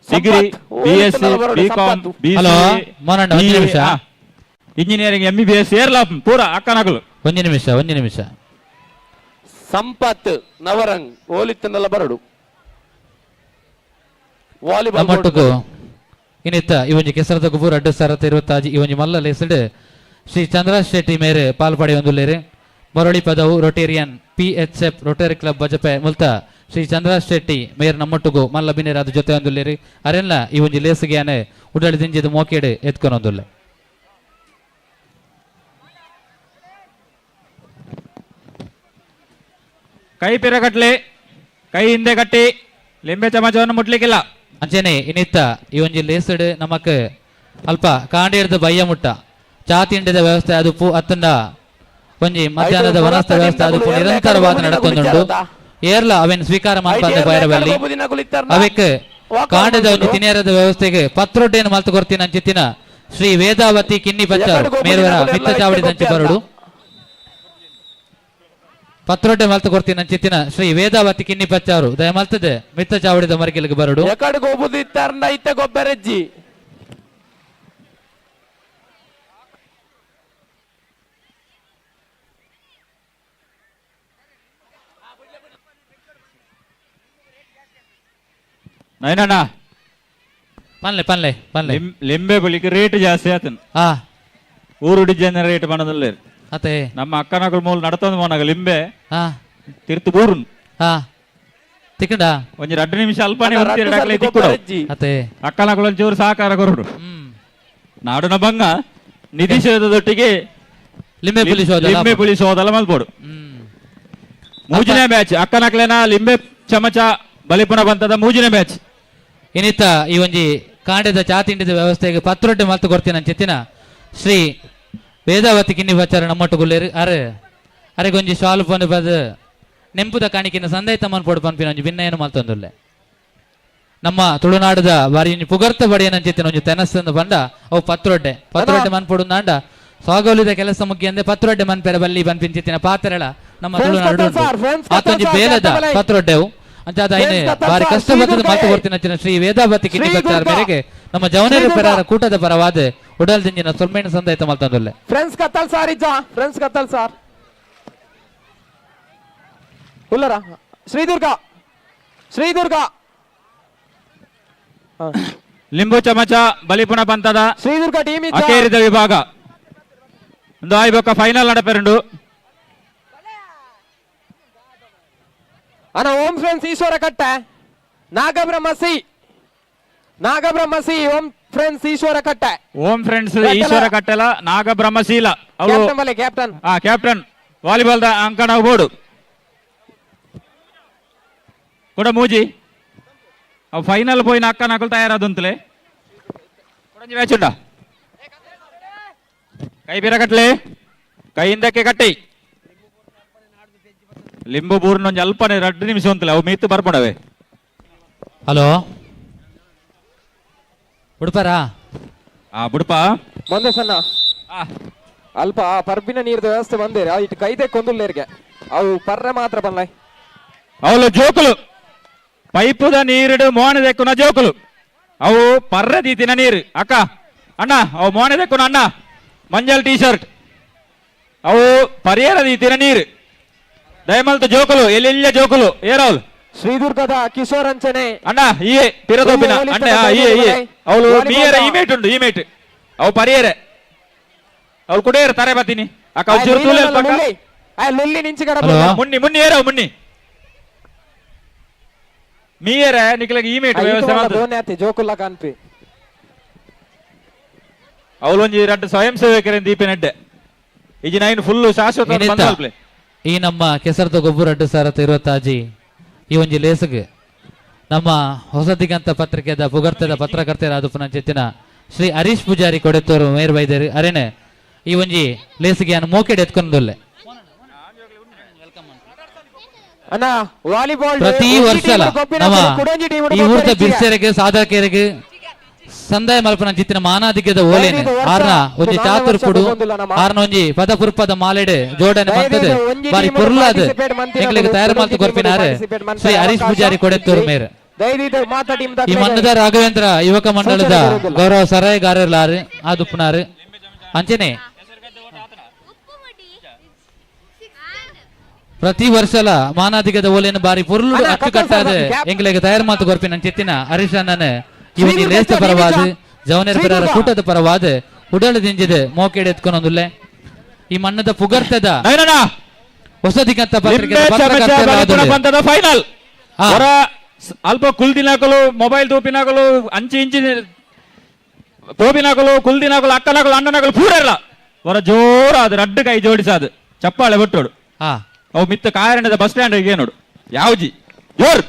degree BSc BCom BCA engineering MBBS ಏರ್ಲ ಪೂರ ಅಕ್ಕನಕಲು ಒಂದು ನಿಮಿಷ ಸಂಪತ್ ನವರಂಗ್ ಓಲಿತ್ತನಲ್ಲ ಬರಡು ವಾಲಿಬಾಲ್ ನಮ್ಮೊಟ್ಟುಗು ಇನ್ನಿತ್ತ ಈ ಒಂಜಿ ಕೆಸರದ ಗುಬೂರ್ ಅಡ್ಡು ಸಾರತ ಇರುವತ್ತಾಜಿ ಈ ಒಂಜಿ ಮಲ್ಲ ಲೇಸಡ್ ಶ್ರೀ ಚಂದ್ರಾಜ್ ಶೆಟ್ಟಿ ಮೇರೆ ಪಾಲ್ಪಡೆ ಒಂದುಲ್ಲೇರು ಮರಳಿ ಪದವು Rotarian PHF rotary club Bajpe ಮುಲ್ತ ಶ್ರೀ ಚಂದ್ರಾಜ್ ಶೆಟ್ಟಿ ಮೇರ್ ನಮ್ಮೊಟ್ಟುಗು ಮಲ್ಲ ಬಿನ್ನಿರಾದ ಜೊತೆ ಒಂದುಲ್ಲೇರು ಅರೆಲ್ಲ ಈ ಒಂಜಿ ಲೇಸಗಿಯಾನ ಉಡಳಿ ದಿಂಜಿದು ಮೋಕೇಡ್ ಎತ್ಕೊನೊಂದುಲ್ಲೆ ಕೈ ಪಿರಗಟ್ಲೆ ಕೈ ಹಿಂದೆ ಕಟ್ಟಿ ಲಿಂಬೆ ಚಮಚವನ್ನು ಮುಟ್ಲಿಕ್ಕಿಲ್ಲ ಅಂಚೆನೆ ಇನ್ನಿತ್ತ ಈ ಒಂಜಿ ಲೇಸಡ್ ನಮಕ್ ಅಲ್ಪ ಕಾಂಡೇರ್ದ ಬಯ್ಯ ಮುಟ್ಟ ಚಾ ತಿಂಡಿದ ವ್ಯವಸ್ಥೆ ಅದು ಅತ್ತಂಡ ಒಂಜಿ ಮಧ್ಯಾಹ್ನದ ವನಸ್ಥ ವ್ಯವಸ್ಥೆ ಅದು ನಿರಂತರವಾದ ನಡತೊಂದುಂಡು ಏರ್ಲ ಅವೆನ್ ಸ್ವೀಕಾರ ಮಾಡ್ಕೊಂಡೆ ಬೈರಬಲ್ಲಿ ಅವಕ್ಕೆ ಕಾಂಡದ ಒಂಜಿ ತಿನೇರದ ವ್ಯವಸ್ಥೆಗೆ ಪತ್ರೊಡ್ಡೇನು ಮಲ್ತು ಕೊರ್ತೀನಿ ಅಂಚಿತ್ತಿನ ಶ್ರೀ ವೇದಾವತಿ ಕಿನ್ನಿ ಪಚ್ಚಾರು ಮೇರ್ವರ ಮಿತ್ತ ಚಾವಡಿ ದಂಚಿ ಬರಡು ಪತ್ರೊಡ್ಡೆ ಮಲ್ತು ಕೊಡ್ತೀನಿ ಅಂಚಿತ್ತಿನ ಶ್ರೀ ವೇದಾವತಿ ಕಿನ್ನಿ ಪಚ್ಚಾರು ದಯ ಮಲ್ತದೆ ಮಿತ್ತ ಚಾವಡಿದ ಮರಗಿಲಿಗೆ ಬರಡು ಎಕಡೆ ಹೋಗುದು ಇತ್ತಾರಂಡ ಇತ್ತ ಗೊಬ್ಬರಜ್ಜಿ ನೈನಣ್ಣ ಪನ್ಲೆ ಪನ್ಲೆ ಪನ್ಲೆ ಲಿಂಬೆ ಬಳಿಕ ರೇಟ್ ಜಾಸ್ತಿ ಆತನು ಹಾ ಊರು ಡಿಜೈನ್ ರೇಟ್ ಬಣ್ಣದಲ್ಲೇ ಅತೆ ನಮ್ಮ ಅಕ್ಕನಗಳು ಮೂಲ ನಡತಂದು ಮೋನಾಗ ಲಿಂಬೆ ಹಾ ತಿರ್ತು ಬೂರುನ್ ಹಾ ತಿಕ್ಕಂಡ ಒಂಜಿ 2 ನಿಮಿಷ ಅಲ್ಪನೆ ತಿಕ್ಕುಡು ಅತೆ ಅಕ್ಕನಗಳು ಒಂಚೂರು ಸಹಕಾರ ಕೊರಡು ನಾಡುನ ಭಂಗ ನಿಧಿಸದೊಟ್ಟಿಗೆ ಲಿಂಬೆ ಪುಲಿಸ್ ಹೋದಲ್ಲ ಮಲ್ಪೋಡು ಮೂಜಿನ ಮ್ಯಾಚ್ ಅಕ್ಕನಕ್ಲೇನ ಲಿಂಬೆ ಚಮಚ ಬಲಿಪುನ ಬಂತದ ಮೂಜಿನ ಮ್ಯಾಚ್ ಇನ್ನಿತ್ತ ಈ ಒಂಜಿ ಕಾಂಡದ ಚಾತಿಂಡಿದ ವ್ಯವಸ್ಥೆಗೆ ಪತ್ರೊಡ್ಡೆ ಮಲ್ತು ಕೊಡ್ತೀನಿ ಅಂಚೆತ್ತಿನ ಶ್ರೀ ವೇದಾವತಿ ಕಿನ್ನಿ ಬಚ್ಚಾರ ನಮ್ಮಟ್ಟು ಗುಲ್ಲೇರು ಅರೆಗೊಂಜಿ ಶಾಲು ಪಂದು ಬದ್ ನೆಂಪುದ ಕಾಣಿಕಿನ ಸಂದೈತ ಮನ್ಪೋಡು ಪನ್ಪಿನ ಒಂಜಿ ಭಿನ್ನಯನು ಮಲ್ತೊಂದುಲ್ಲೆ ನಮ್ಮ ತುಳುನಾಡದ ಬಾರಿ ಒಂಜಿ ಪುಗರ್ತ ಬಡಿಯನಂಚೆತ್ತಿನ ಒಂಜಿ ತೆನಸ್ಸಂದು ಬಂಡ ಅವು ಪತ್ರೊಡ್ಡೆ ಮನ್ಪೊಡು ನಾಂಡ ಸ್ವಾಗೌಲಿದ ಕೆಲಸ ಮುಖ್ಯ ಅಂದೆ ಪತ್ರೊಡ್ಡೆ ಮನ್ಪೆರ ಬಲ್ಲಿ ಪನ್ಪಿಂಚಿತ್ತಿನ ಪಾತ್ರೆಳ ನಮ್ಮ ತುಳುನಾಡು ಆತೊಂಜಿ ಬೇಲದ ಪತ್ರೊಡ್ಡೆವು ಅಂಚಾದ ಐನೆ ಬಾರಿ ಕಷ್ಟ ಬರ್ತದ ಮಾತು ಕೊಡ್ತಿನ ಶ್ರೀ ವೇದಾವತಿ ಕಿನ್ನಿ ಬಚ್ಚಾರ ಮೇರೆಗೆ ನಮ್ಮ ಜವನೇರಿ ಪೆರಾರ ಕೂಟದ ಪರವಾದ ಉಡಲ್ ದಿಂಜಿನ ಸೊಲ್ಮೇಣ ಸಂದೈತ ಮಲ್ತೊಂದುಲ್ಲೆ friends ಕತ್ತಲ್ sir ಇಜ್ಜ friends ಕತ್ತಲ್ sir ಉಲ್ಲರ Sridurga ಲಿಂಬು ಚಮಚ ಬಲಿಪುನ ಪಂತದ ಶ್ರೀದುರ್ಗ ಟೀಮ್ ಅಕೇರಿದ ವಿಭಾಗ ಒಂದು ಆಯ್ಬೊಕ್ಕ ಫೈನಲ್ ನಡಪೆರಂಡು ಅನ ಓಂ ಫ್ರೆಂಡ್ಸ್ ಈಶ್ವರ ಕಟ್ಟ ನಾಗಬ್ರಹ್ಮಸಿ ಓಂ ಫ್ರೆಂಡ್ಸ್ ಈಶ್ವರ ಕಟ್ಟ ಓಂ ಫ್ರೆಂಡ್ಸ್ ಈಶ್ವರ ಕಟ್ಟೆಲ ನಾಗಬ್ರಹ್ಮಶೀಲ ಅವು ಕ್ಯಾಪ್ಟನ್ ಕ್ಯಾಪ್ಟನ್ ವಾಲಿಬಾಲ್ ದ ಅಂಕಣ ಬೋರ್ಡು ಕೂಡ ಮೂಜಿ ಅವು ಫೈನಲ್ పోయిన అక్క నాకు తయారదుంతులే కొడంజి మ్యాచ్ ఉండా ಕೈ ಬಿರಗಟ್ಲೆ ಕೈ ಹಿಂದಕ್ಕೆ ಕಟ್ಟಿ ಲಿಂಬು ಬೂರ್ನ ಒಂಜಿ ಅಲ್ಪನೆ 2 ನಿಮಿಷ ಉಂತಲೆ ಅವು ಮಿತ್ತು ಬರ್ಪಡವೆ ಹಲೋ ಬುಡ್ಪಾರಾ ಬುಡ್ಪ ಬಂದೆ ಸಣ್ಣ ಅಲ್ಪ ಪರ್ಬಿನ ನೀರ್ದ ವ್ಯವಸ್ಥೆ ಬಂದೇರಿ ಇಟ್ಟು ಕೈದೆ ಕೊಂದುಲ್ಲೇರ್ಗೆ ಅವು ಪರ್ರೆ ಮಾತ್ರ ಬಂದಾಯ್ ಅವಳು ಜೋಕುಲು ಪೈಪುದ ನೀರುಡು ಮೋನೆ ದೆಕ್ಕುನ ಜೋಕುಲು ಅವು ಪರ್ರೆ ದೀತಿನ ನೀರು ಅಕ್ಕ ಅಣ್ಣ ಅವು ಮೋನೆ ದೆಕ್ಕುನ ಅಣ್ಣ ಮಂಜಲ್ ಟೀ ಶರ್ಟ್ ಅವು ಪರಿಯರ ದೀತಿನ ನೀರು ದಯಮಲ್ತ ಜೋಕುಲು ಎಲ್ಲೆಲ್ಲ ಜೋಕುಲು ಏರವಲು ಶ್ರೀದುರ್ಗದ ಕಿಶೋರ್ ಅಂಚನೆ ಅಣ್ಣ ಈ ಪಿರದೋಪಿನ ಅಣ್ಣ ಅವಳು ಮೀಯರ ಇಮೇಟ್ ಉಂಡು ಇಮೇಟ್ ಅವು ಪರಿಯರೆ ಅವ್ರು ಕುಡಿಯರು ತಾರೆ ಬತ್ತೀನಿ ಅಕ್ಕ ಲುಲ್ಲಿ ನಿಂಚಿ ಮುನ್ನಿ ಏರವು ಮುನ್ನಿ ಮೀಯರ ನಿಕ್ಲಗೆ ಇಮೇಟ್ ವ್ಯವಸ್ಥೆ ಜೋಕುಲ್ಲ ಕಾನ್ಪಿ ಅವಳು ಒಂಜಿ 2 ಸ್ವಯಂ ಸೇವಕರ ದೀಪಿನಡ್ಡೆ ಇಜಿ ನೈನ್ ಫುಲ್ ಶಾಶ್ವತ ಈ ನಮ್ಮ ಕೆಸರದ ಗೊಬ್ಬರ 2020 ಈ ಒಂಜಿ ಲೇಸಗ್ ನಮ್ಮ ಹೊಸದಿಗಂತ ಪತ್ರಿಕೆದ ಪುಗರ್ತದ ಪತ್ರಕರ್ತರ ಪುನಂಚೆತ್ತಿನ ಶ್ರೀ ಹರೀಶ್ ಪೂಜಾರಿ ಕೊಡೆತ್ತೂರು ಮೇರ್ ಬೈದೇರಿ ಅರೇನೆ ಈ ಒಂಜಿ ಲೇಸಿಗೆ ನಾನು ಮೋಕೆಡ್ ಎತ್ಕೊಂಡೊಲ್ಲೆ ಪ್ರತಿ ವರ್ಷ ನಮ್ಮ ಈ ಊರ್ದ ಬಿರ್ಸೆರೆಗೆ ಸಾಧಕೆರೆಗೆ ಸಂದಾಯ ಮಲ್ಪನ ಚಿತ್ತಿನ ಮಾನಾದಿಗೆದ ಓಲೇನೆ ಆರ್ನ ಒಂಜಿ ಚಾತುರ್ ಕುಡು ಆರ್ನ ಒಂಜಿ ಪದಪುರ್ಪದ ಮಾಲೆಡೆ ಜೋಡಣೆ ಮಂತದೆ ಬಾರಿ ಪುರ್ಲಾದ ಎಂಗ್ಲಿಗೆ ತಯಾರು ಮಾತು ಕೊರ್ಪಿನಾರೆ ಶ್ರೀ ಹರೀಶ್ ಪೂಜಾರಿ ಕೊಡೆತ್ತೂರು ಮೇರ್ ಈ ಮನ್ನದ ರಾಘವೇಂದ್ರ ಯುವಕ ಮಂಡಳದ ಗೌರವ ಸರಾಯಗಾರಲಾರು ಆದುಪ್ಪುನಾರು ಅಂಚನೆ ಪ್ರತಿ ವರ್ಷಲ ಮಾನಾದಿಗದ ಓಲೇನ ಬಾರಿ ಪುರ್ಲು ಅಚ್ಚುಕಟ್ಟಾದ ಎಂಗ್ಲಿಗೆ ತಯಾರು ಮಾತು ಕೊರ್ಪಿನ ಚಿತ್ತಿನ ಹರೀಶ್ ಅಣ್ಣನ ಇವನಿ ಲೇಸ್ತ ಪರವಾದ ಜವನೇರ ಪೆರಾರ ಕೂಟದ ಪರವಾದ ಉಡಲ ದಿಂಜಿದೆ ಮೋಕೆಡೆ ಎತ್ಕೊಂಡೊಂದುಲ್ಲೆ ಈ ಮಣ್ಣದ ಪುಗರ್ತದ ಹೊಸದಿಗಂತ ಪತ್ರಿಕೆ ಫೈನಲ್ ಅಲ್ಪ ಕುಲ್ದಿನಾಕಲು ಮೊಬೈಲ್ ತೂಪಿನಾಕಲು ಅಂಚಿ ಇಂಚಿ ತೋಪಿನಾಕಲು ಕುಲ್ದಿನಾಕಲು ಅಕ್ಕನಾಕಲು ಅಣ್ಣನಾಕಲು ಪೂರಲ್ಲ ಹೊರ ಜೋರಾದ 2 ಕೈ ಜೋಡಿಸಾದ ಚಪ್ಪಾಳೆ ಬಟ್ಟೋಡು ಅವು ಮಿತ್ತ ಕಾರಣದ ಬಸ್ ಸ್ಟ್ಯಾಂಡ್ ನೋಡು ಯಾವ್ಜಿ ಜೋರ್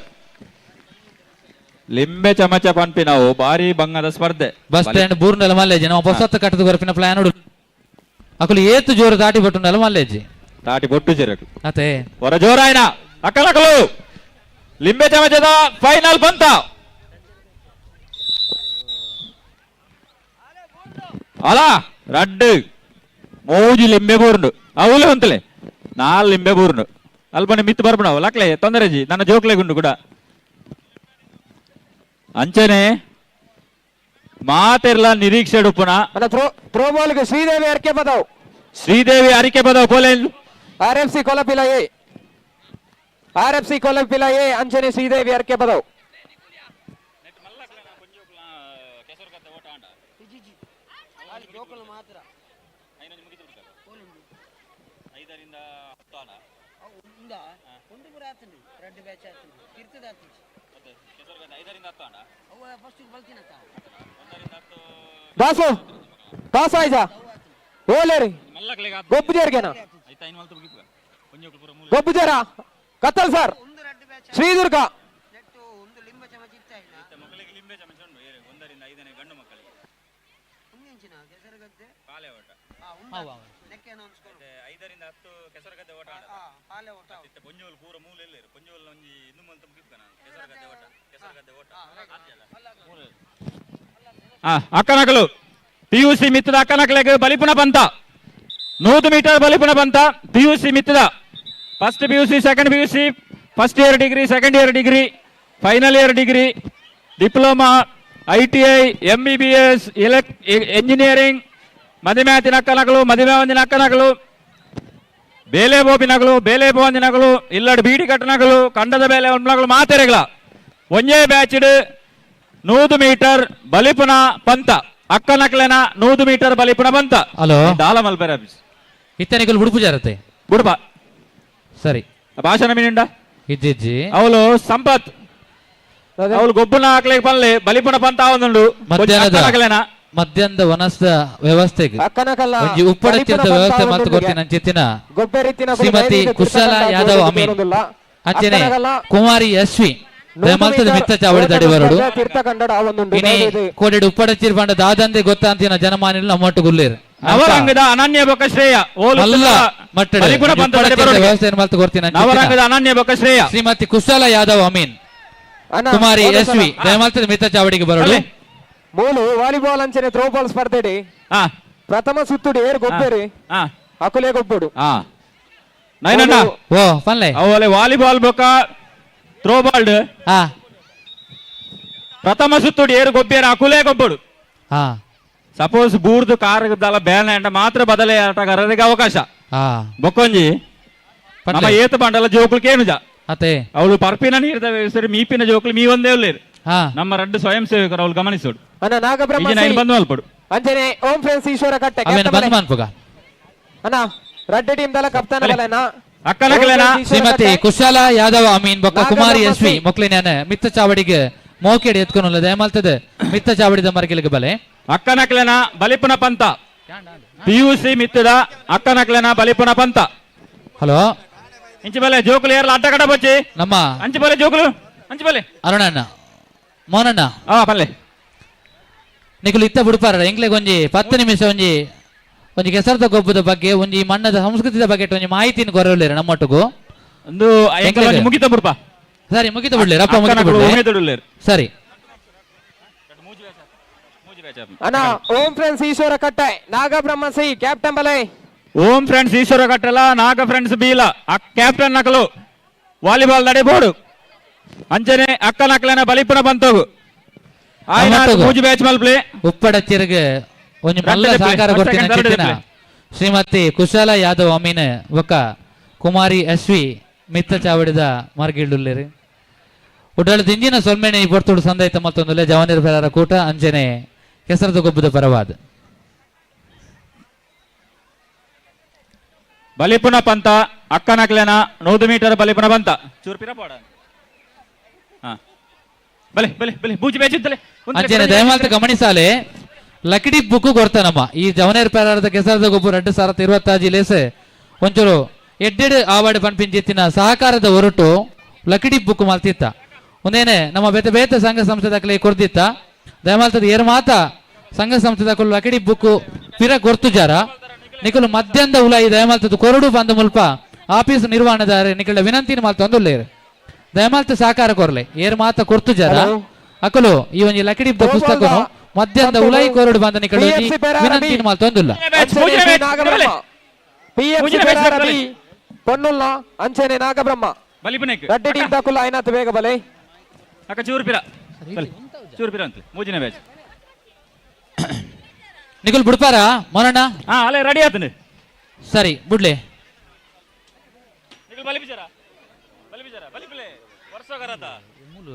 ಲಿಂಬೆ ಚಮಚ ಪಂಪಿ ನಾವು ಬಾರಿ ಬಂಗದ ಸ್ಪರ್ಧೆ ಬಸ್ ಸ್ಟ್ಯಾಂಡ್ ಬೂರ್ನಲ್ಲ ಮಲ್ಲೇಜಿ ನಾವು ಹೊಸತ್ತ ಕಟ್ಟದ ಗೊರಪಿನ ಪ್ಲಾನ್ ನೋಡು ಅಕಲು ಏತು ಜೋರು ದಾಟಿ ಬಟ್ಟುಂಡಲ್ಲ ಮಲ್ಲೇಜಿ ದಾಟಿ ಬೊಟ್ಟು ಜರಕು ಅತೆ ಹೊರ ಜೋರಾಯ್ನ ಅಕ್ಕಲಕಲು ಲಿಂಬೆ ಚಮಚದ ಫೈನಲ್ ಬಂತ ಅಲ 2 ಮೂಜಿ ಲಿಂಬೆ ಬೂರ್ನು ಅವಲೇ ಅಂತಲೇ 4 ಲಿಂಬೆ ಬೂರ್ನು ಅಲ್ಪನೆ ಮಿತ್ತು ಬರ್ಬಣವು ಲಕ್ಲೆ ತೊಂದರೆಜಿ ನನ್ನ ಜೋಕ್ಲೆಗುಂಡು ಕೂಡ ಅಂಚನೆ ಮಾತೆರ್ಲ ನಿರೀಕ್ಷೆ ಉಪ್ಪುನ ಪ್ರೋಬೋಲ್ಗೆ ಶ್ರೀದೇವಿ ಅರಿಕೆ ಬದವು ಕೋಲೇನ್ RFC ಕೊಲಪಿಲ ಎ ಅಂಚನೆ ಶ್ರೀದೇವಿ ಅರ್ಕೆ ಬದವು ದಾಸು ದಾಸ ಆಯ್ತಾ ಓಲೇರಿ ಗೊಬ್ಬು ಜೇರ್ಗೆನಾ ಗೊಬ್ಬು ಜೇರ ಕತ್ತಲ್ ಸರ್ ಶ್ರೀದುರ್ಗ ಅಕ್ಕನಕಲು PUC ಮಿತ್ತದ ಅಕ್ಕನಕಲೆಗೆ ಬಲಿಪುನ ಬಂತ 100 ಮೀಟರ್ ಬಲಿಪುನ ಬಂತ PUC ಮಿತ್ತದ first PUC second PUC first year degree second year degree final year degree diploma ITI MBBS engineering ಮದಿಮ್ಯಾತಿನ ಅಕ್ಕನಕಲು ಮದಿಮೆ ಹೊಂದಿನ ಅಕ್ಕನಕಲು ಬೇಲೆ ಬೋಪಿನಗಳು ಬೇಲೆ ಬೋಂದಿನಗಳು ಇಲ್ಲಡ್ ಬೀಡಿ ಕಟ್ಟನಗಳು ಕಂಡದ ಬೇಲೆ ಒಂಡ್ನಗಳು ಮಾತೆರೆಗಳ ಒಂಜೇ ಬ್ಯಾಚ್ಡ್ 100 ಮೀಟರ್ ಬಲಿಪುನ ಪಂತ ಅಕ್ಕನಕ್ಲೆನ 100 ಮೀಟರ್ ಬಲಿಪುನ ಪಂತ ಹಲೋ ದಾಲ ಮಲ್ಪೆರ ಇತ್ತನಿಗಳು ಬುಡುಪು ಜಾರತೆ ಬುಡುಪ ಸರಿ ಭಾಷಣ ಮೀನಿಂಡ ಇಜ್ಜಿಜ್ಜಿ ಅವಳು ಸಂಪತ್ ಅವಳು ಗೊಬ್ಬುನ ಹಾಕ್ಲಿಕ್ಕೆ ಪಲ್ಲೆ ಬಲಿಪುನ ಪಂತ ಅವನುಂಡು ಮಧ್ಯಾಹ್ನದ ವನಸ್ದ ವ್ಯವಸ್ಥೆಗೆ ಅಕ್ಕನಕಲ್ಲ ಒಂಜಿ ಉಪ್ಪಡಚಿರದ ವ್ಯವಸ್ಥೆ ಮತ್ತು ಗೊತ್ತಿನ ಅಂಚಿತ್ತಿನ ಗೊಬ್ಬೆರಿತ್ತಿನ ಶ್ರೀಮತಿ ಕುಶಲ ಯಾದವ್ ಅಮೀನ್ ಅಂಚನೆ ಕುಮಾರಿ ಯಶ್ವಿ ದಯಮಲ್ತದ ಮಿತ್ತ ಚಾವಡಿ ತಡಿವರಡು ತೀರ್ಥ ಕನ್ನಡ ಅವನುಂಡು ಇನಿ ಕೋಡೆಡು ಉಪ್ಪಡಚಿರ್ ಬಂಡ ದಾದಂದೆ ಗೊತ್ತಾಂತಿನ ಜನಮಾನಿಲ್ ನಮ್ಮೊಟ್ಟು ಗುಲ್ಲೇರ್ ನವರಂಗದ ಅನನ್ಯ ಬೊಕ್ಕ ಶ್ರೇಯ ಅಲ್ಲ ಮಟ್ಟಡೆ ವ್ಯವಸ್ಥೆ ಮಲ್ತ ಗೊತ್ತಿನ ನವರಂಗದ ಅನನ್ಯ ಬೊಕ್ಕ ಶ್ರೇಯ ಶ್ರೀಮತಿ ಕುಶಲ ಯಾದವ್ ಅಮೀನ್ ಕುಮಾರಿ ಯಶ್ವಿ ದಯಮಲ್ತದ ಮಿತ್ತ ಚಾವಡಿಗೆ ಬರಡು ಮೂಲು ವಾಲಿಬಾಲ್ ಅಂಚನೆ ಥ್ರೋಬಾಲ್ ಸ್ಪರ್ಧೆಡಿ ಪ್ರಥಮ ಸುತ್ತುಡಿ ಏರ್ ಗೊಬ್ಬೆರಿ ಅಕುಲೆ ಗೊಬ್ಬಡು ನೈನಣ್ಣ ಓ ಪನ್ಲೆ ಅವಲೆ ವಾಲಿಬಾಲ್ ಬೊಕ್ಕ ಥ್ರೋಬಾಲ್ ಪ್ರಥಮ ಸುತ್ತುಡಿ ಏರು ಗೊಬ್ಬೆರ ಅಕುಲೆ ಗೊಬ್ಬಡು ಸಪೋಸ್ ಬೂರ್ದು ಕಾರ್ ದಲ ಬ್ಯಾನ್ ಅಂಡ ಮಾತ್ರ ಬದಲೇ ಆಟಗಾರರಿಗೆ ಅವಕಾಶ ಬೊಕ್ಕೊಂಜಿ ನಮ್ಮ ಏತ ಬಂಡಲ ಜೋಕುಲು ಕೇನುಜ ಅತೆ ಅವಳು ಪರ್ಪಿನ ನೀರ್ದ ಸರಿ ಮೀಪಿನ ಜೋಕುಲು ಮೀ ಒಂದೇ ಉಳ್ಳೇರು ನಮ್ಮ ರಡ್ಡು ಸ್ವಯಂ ಸೇವಕರು ಅವಳು ಗಮನಿಸೋಡು ಅಣ್ಣ ನಾಗಬ್ರಹ್ಮ ಬಂದು ಮಲ್ಪಡು ಅಂಜನೆ ಓಂ ಫ್ರೆಂಡ್ಸ್ ಈಶ್ವರ ಕಟ್ಟೆ ಅಣ್ಣ ರಡ್ಡ ಟೀಮ್ ದಲ ಕಪ್ತಾನ ಬಲನ ಅಕ್ಕನಕಲೆನ ಶ್ರೀಮತಿ ಕುಶಲ ಯಾದವ್ ಅಮೀನ್ ಬೊಕ್ಕ ಕುಮಾರಿ ಯಶ್ವಿ ಮೊಕ್ಲಿನ ಮಿತ್ತ ಚಾವಡಿಗೆ ಮೋಕೆಡಿ ಎತ್ಕೊನಲ್ಲ ದಯಮಲ್ತದ ಮಿತ್ತ ಚಾವಡಿದ ಮರಗಿಲಿಗೆ ಬಲೆ ಅಕ್ಕನಕಲೆನ ಬಲಿಪುನ ಪಂತ PUC ಮಿತ್ತದ ಅಕ್ಕನಕಲೆನ ಬಲಿಪುನ ಪಂತ ಹಲೋ ಇಂಚಿ ಬಲೆ ಜೋಕುಲು ಏರ್ಲ ಅಡ್ಡ ಕಡ ಬಚ್ಚಿ ನಮ್ಮ ಅಂಚಿ ಬಲೆ ಜೋಕುಲು ಅಂಚಿ ಬಲೆ ಅರುಣಣ್ಣ ಮೋನಣ್ಣ ಪಲ್ಲೆ ನಿಖಲು ಇತ್ತ ಬಿಡುಪಾರ ಎಂಗ್ಲೆಗ್ ಒಂಜಿ 10 ನಿಮಿಷ ಒಂಜಿ ಕೆಸರದ ಗೊಬ್ಬದ ಬಗ್ಗೆ ಒಂಜಿ ಮಣ್ಣದ ಸಂಸ್ಕೃತಿದ ಬಗ್ಗೆ ಒಂಜಿ ಮಾಹಿತಿನ ಕೊರವಲೇರ ನಮ್ಮೊಟ್ಟಿಗೂ ಒಂದು ಮುಗಿತ ಬಿಡ್ಪ ಸರಿ ಮುಗಿತ ಬಿಡ್ಲೇರ ಅಪ್ಪ ಮುಗಿತ ಬಿಡ್ಲೇರ ಸರಿ ಅಣ್ಣ ಓಂ ಫ್ರೆಂಡ್ಸ್ ಈಶ್ವರ ಕಟ್ಟೆ ನಾಗಬ್ರಹ್ಮ ಸಿ ಕ್ಯಾಪ್ಟನ್ ಬಲೆ ಓಂ ಫ್ರೆಂಡ್ಸ್ ಈಶ್ವರ ಕಟ್ಟೆಲ ನಾಗ ಫ್ರೆಂಡ್ಸ್ ಬೀಲ ಕ್ಯಾಪ್ಟನ್ ನಕಲು ವಾಲಿಬಾಲ್ ನಡಿಬೋಡು ಅಂಚನೆ ಅಕ್ಕನಕ್ಲೆನ ಬಲಿಪುನ ಬಂತೋಗು ಮೂಜಿ ಬ್ಯಾಚ್ ಮಲ್ಪ್ಲೆ ಉಪ್ಪಡಚ್ಚಿರಿಗೆ ಒಂಜಿ ಮಲ್ಲ ಸಹಕಾರ ಕೊಡ್ತಿನ ಶ್ರೀಮತಿ ಕುಶಲ ಯಾದವ್ ಅಮೀನ್ ಒಕ್ಕ ಕುಮಾರಿ ಯಶ್ವಿ ಮಿತ್ತ ಚಾವಡಿದ ಮಾರ್ಗಿಳ್ಳುಲ್ಲೇರಿ ಉಡಾಳ ದಿಂಜಿನ ಸೊಲ್ಮೆಣಿ ಬರ್ತುಡು ಸಂದೈತ ಮತ್ತೊಂದು ಜವನಿರ ಪೆರಾರ ಕೂಟ ಅಂಚನೆ ಕೆಸರದ ಗೊಬ್ಬದ ಪರವಾದ ಬಲಿಪುನ ಪಂತ ಅಕ್ಕನಕ್ಲೆನ 100 ಮೀಟರ್ ಬಲಿಪುನ ಬಂತ ಚೂರ್ಪಿರ ಪೋಡ ಬಲೆ ಬಲೆ ಬಲೆ ಬೂಜಿ ಬ್ಯಾಚ್ ಇದ್ದಲೆ ಅಂಚನೆ ದಯಮಾಲ್ತ ಗಮನಿಸಾಲೆ ಲಕಿಡಿ ಬುಕ್ಕು ಕೊಡ್ತಾನಮ್ಮ ಈ ಜವನೇರ್ ಪೇರಾರದ ಕೆಸರದ ಗೊಬ್ಬು 2025 ಲೇಸೆ ಒಂಚೂರು ಎಡ್ಡೆಡ್ ಆವಾರ್ಡ್ ಪನ್ಪಿಂಚಿತ್ತಿನ ಸಹಕಾರದ ಹೊರಟು ಲಕಿಡಿ ಬುಕ್ ಮಲ್ತಿತ್ತ ಒಂದೇನೆ ನಮ್ಮ ಬೇತೆ ಬೇತೆ ಸಂಘ ಸಂಸ್ಥೆದಾಕಲೆ ಕೊಡ್ದಿತ್ತ ದಯಮಾಲ್ತದ ಏರ್ ಮಾತ ಸಂಘ ಸಂಸ್ಥೆದಾಕಲು ಲಕಿಡಿ ಬುಕ್ ಪಿರ ಕೊರ್ತುಜಾರ ನಿಕಲು ಮಧ್ಯಾಹ್ನದ ಉಲಾಯಿ ದಯಮಾಲ್ತದ ಕೊರಡು ಬಂದ ಮುಲ್ಪ ಆಫೀಸ್ ನಿರ್ವಹಣೆದಾರೆ ನಿಕಲ ವಿನಂತಿನ ಮಾಲ್ತ ಒಂದುಲ್ಲೇರು ದಯಮಾಲ್ತ ಸಹಕಾರ ಕೊರ್ಲೆ ಏರ್ ಮಾತ ಕೊರ್ತುಜಾರ ಅಕಲು ಈ ಒಂಜಿ ಲಕಿಡಿ ಪುಸ್ತಕನು ಮಧ್ಯಾಹ್ನದ ಉಲಾಯಿ ಕೊರಡು ಬಂದ ನಿಕಲು ವಿನಂತಿನ ಮಾಲ್ತ ಒಂದುಲ್ಲ ಪೊನ್ನುಲ್ಲ ಅಂಚನೆ ನಾಗಬ್ರಹ್ಮ ರಡ್ಡಿ ಟೀಮ್ ತಕುಲ್ಲ ಐನಾತ್ ಬೇಗ ಬಲೆ ಅಕ್ಕ ಚೂರ್ಪಿರ ಚೂರ್ಪಿರ ಅಂತ ಮೂಜಿನ ಬ್ಯಾಚ್ ನಿಕಲ್ ಬಿಡ್ಪಾರ ಮೋನಣ್ಣ ಅಲ್ಲೇ ರೆಡಿ ಆತನೆ ಸರಿ ಬಿಡ್ಲಿ ನಿಕಲ್ ಬಲಿಬಿಜಾರ ಬಲಿಬಿಜಾರ ಬಲಿಬಿಲೆ ವರ್ಷಗರದ ಮೂಲು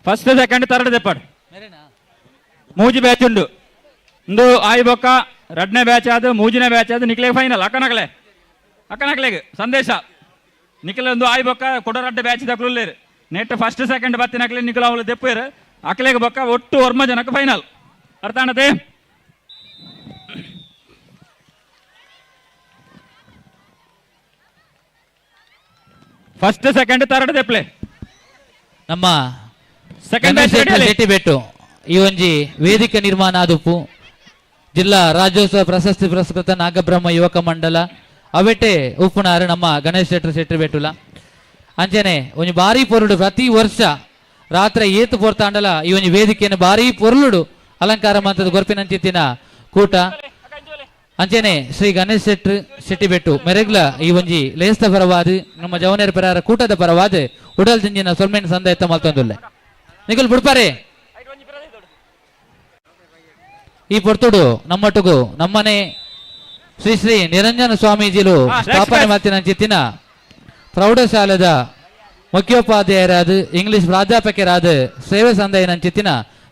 ಫಸ್ಟ್ ಸೆಕೆಂಡ್ ಥರ್ಡ್ ದೆಪ್ಪಡು ಮೂಜಿ ಬ್ಯಾಚ್ ಉಂಡು ಒಂದು ಆಯ್ ಬೊಕ್ಕ ಎರಡನೇ ಬ್ಯಾಚ್ ಆದ ಮೂಜಿನೇ ಬ್ಯಾಚ್ ಆದ ನಿಕ್ಲೆಗೆ ಫೈನಲ್ ಅಕ್ಕನಕ್ಲೆಗೆ ಸಂದೇಶ ನಿಖಿಲ ಒಂದು ಆಯ್ ಬೊಕ್ಕ ಕೊಡರಡ್ಡೆ ಬ್ಯಾಚ್ ದಕ್ಲುಲ್ಲೇರು ನೆಟ್ ಫಸ್ಟ್ ಸೆಕೆಂಡ್ ಬತ್ತಿನಕ್ಲೆ ನಿಖಿಲ ಅವಳು ದೆಪ್ಪೇರು ಅಕ್ಲೆಗೆ ಬೊಕ್ಕ ಒಟ್ಟು ವರ್ಮ ಜನಕ್ಕೆ ಫೈನಲ್ ಅರ್ಥ ಅನ್ನತೆ ಫಸ್ಟ್ ಸೆಕೆಂಡ್ ಥರ್ಡ್ ದೆಪ್ಲೆ ನಮ್ಮ ಸೆಕೆಂಡ್ ಶೆಟ್ಟಿ ಬೆಟ್ಟು ಈ ಒಂಜಿ ವೇದಿಕೆ ನಿರ್ಮಾಣ ಆದುಪ್ಪು ಜಿಲ್ಲಾ ರಾಜ್ಯೋತ್ಸವ ಪ್ರಶಸ್ತಿ ಪುರಸ್ಕೃತ ನಾಗಬ್ರಹ್ಮ ಯುವಕ ಮಂಡಲ ಅವೆಟ್ಟೆ ಉಪ್ಪುನಾರು ನಮ್ಮ ಗಣೇಶ್ ಶೆಟ್ಟಿ ಬೆಟ್ಟುಲ ಅಂಚನೆ ಒಂಜಿ ಬಾರಿ ಪೊರುಡು ಪ್ರತಿ ವರ್ಷ ರಾತ್ರಿ ಏತು ಪೊರ್ತಾಂಡಲ ಈ ಒಂಜಿ ವೇದಿಕೆಯನ್ನು ಬಾರಿ ಪೊರ್ಲುಡು ಅಲಂಕಾರ ಮಂತದ ಗೊರ್ಪಿನಂಚಿತ್ತಿನ ಕೂಟ ಅಂಚನೆ ಶ್ರೀ ಗಣೇಶ್ ಶೆಟ್ಟಿ ಬೆಟ್ಟು ಮೆರೆಗ್ಲ ಈ ಒಂಜಿ ಲೇಸ್ತ ಪರವಾದ ನಮ್ಮ ಜವನೇರ ಪರಾರ ಕೂಟದ ಪರವಾದ ಉಡಲ್ ಜಿಂಜಿನ ಸೊಲ್ಮೆನ್ ಸಂದ ಎತ್ತ ಮಲ್ತೊಂದುಲ್ಲೆ ನಿಖಲ್ ಬಿಡ್ಪಾರೆ ಈ ಪೊರ್ತುಡು ನಮ್ಮೊಟ್ಟುಗು ನಮ್ಮನೆ ಶ್ರೀ ಶ್ರೀ ನಿರಂಜನ ಸ್ವಾಮೀಜಿಲು ಸ್ಥಾಪನೆ ಮಾಡ್ತಿನ ಚಿತ್ತಿನ ಪ್ರೌಢಶಾಲೆದ ಮುಖ್ಯೋಪಾಧ್ಯಾಯರಾದ ಇಂಗ್ಲಿಷ್ ಪ್ರಾಧ್ಯಾಪಕರಾದ ಸೇವೆ ಸಂದಯನ ಚಿತ್ತಿನ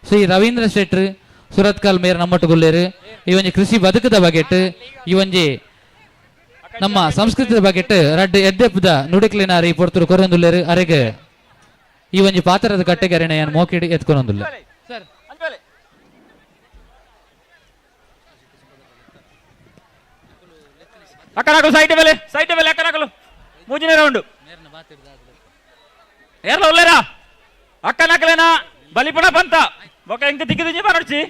ಶ್ರೀ ರವೀಂದ್ರ ಶೆಟ್ರು ಸುರತ್ಕಲ್ ಮೇರ್ ನಮ್ಮೊಟ್ಟುಗುಲ್ಲೇರು ಈ ಒಂಜಿ ಕೃಷಿ ಬದುಕದ ಬಗೆಟ್ ಈ ಒಂಜಿ ನಮ್ಮ ಸಂಸ್ಕೃತಿದ ಬಗೆಟ್ ರಡ್ಡು ಎದ್ದೆಪ್ಪದ ನುಡಿಕ್ಲಿನಾರಿ ಈ ಪೊರ್ತುಡು ಕೊರೊಂದುಲ್ಲೇರು ಅರೆಗೆ ಈ ಒಂಜಿ ಪಾತ್ರದ ಕಟ್ಟೆಗೆರೆನೆ ಮೋಕಿಡಿ ಎತ್ಕೊನೊಂದುಲ್ಲ ಅಕ್ಕನಾಕಲು ಸೈಟ್ ಮೇಲೆ ಅಕ್ಕನಾಕಲು ಮೂಜಿನೇ ರೌಂಡ್ ಏರ್ಲ ಒಲ್ಲೇರಾ ಅಕ್ಕನಾಕಲೇನ ಬಲಿಪುಣ ಪಂತ ಬೊಕ ಎಂಕ ದಿಕ್ಕಿದಿಂಜಿ ಬರಡ್ಚಿ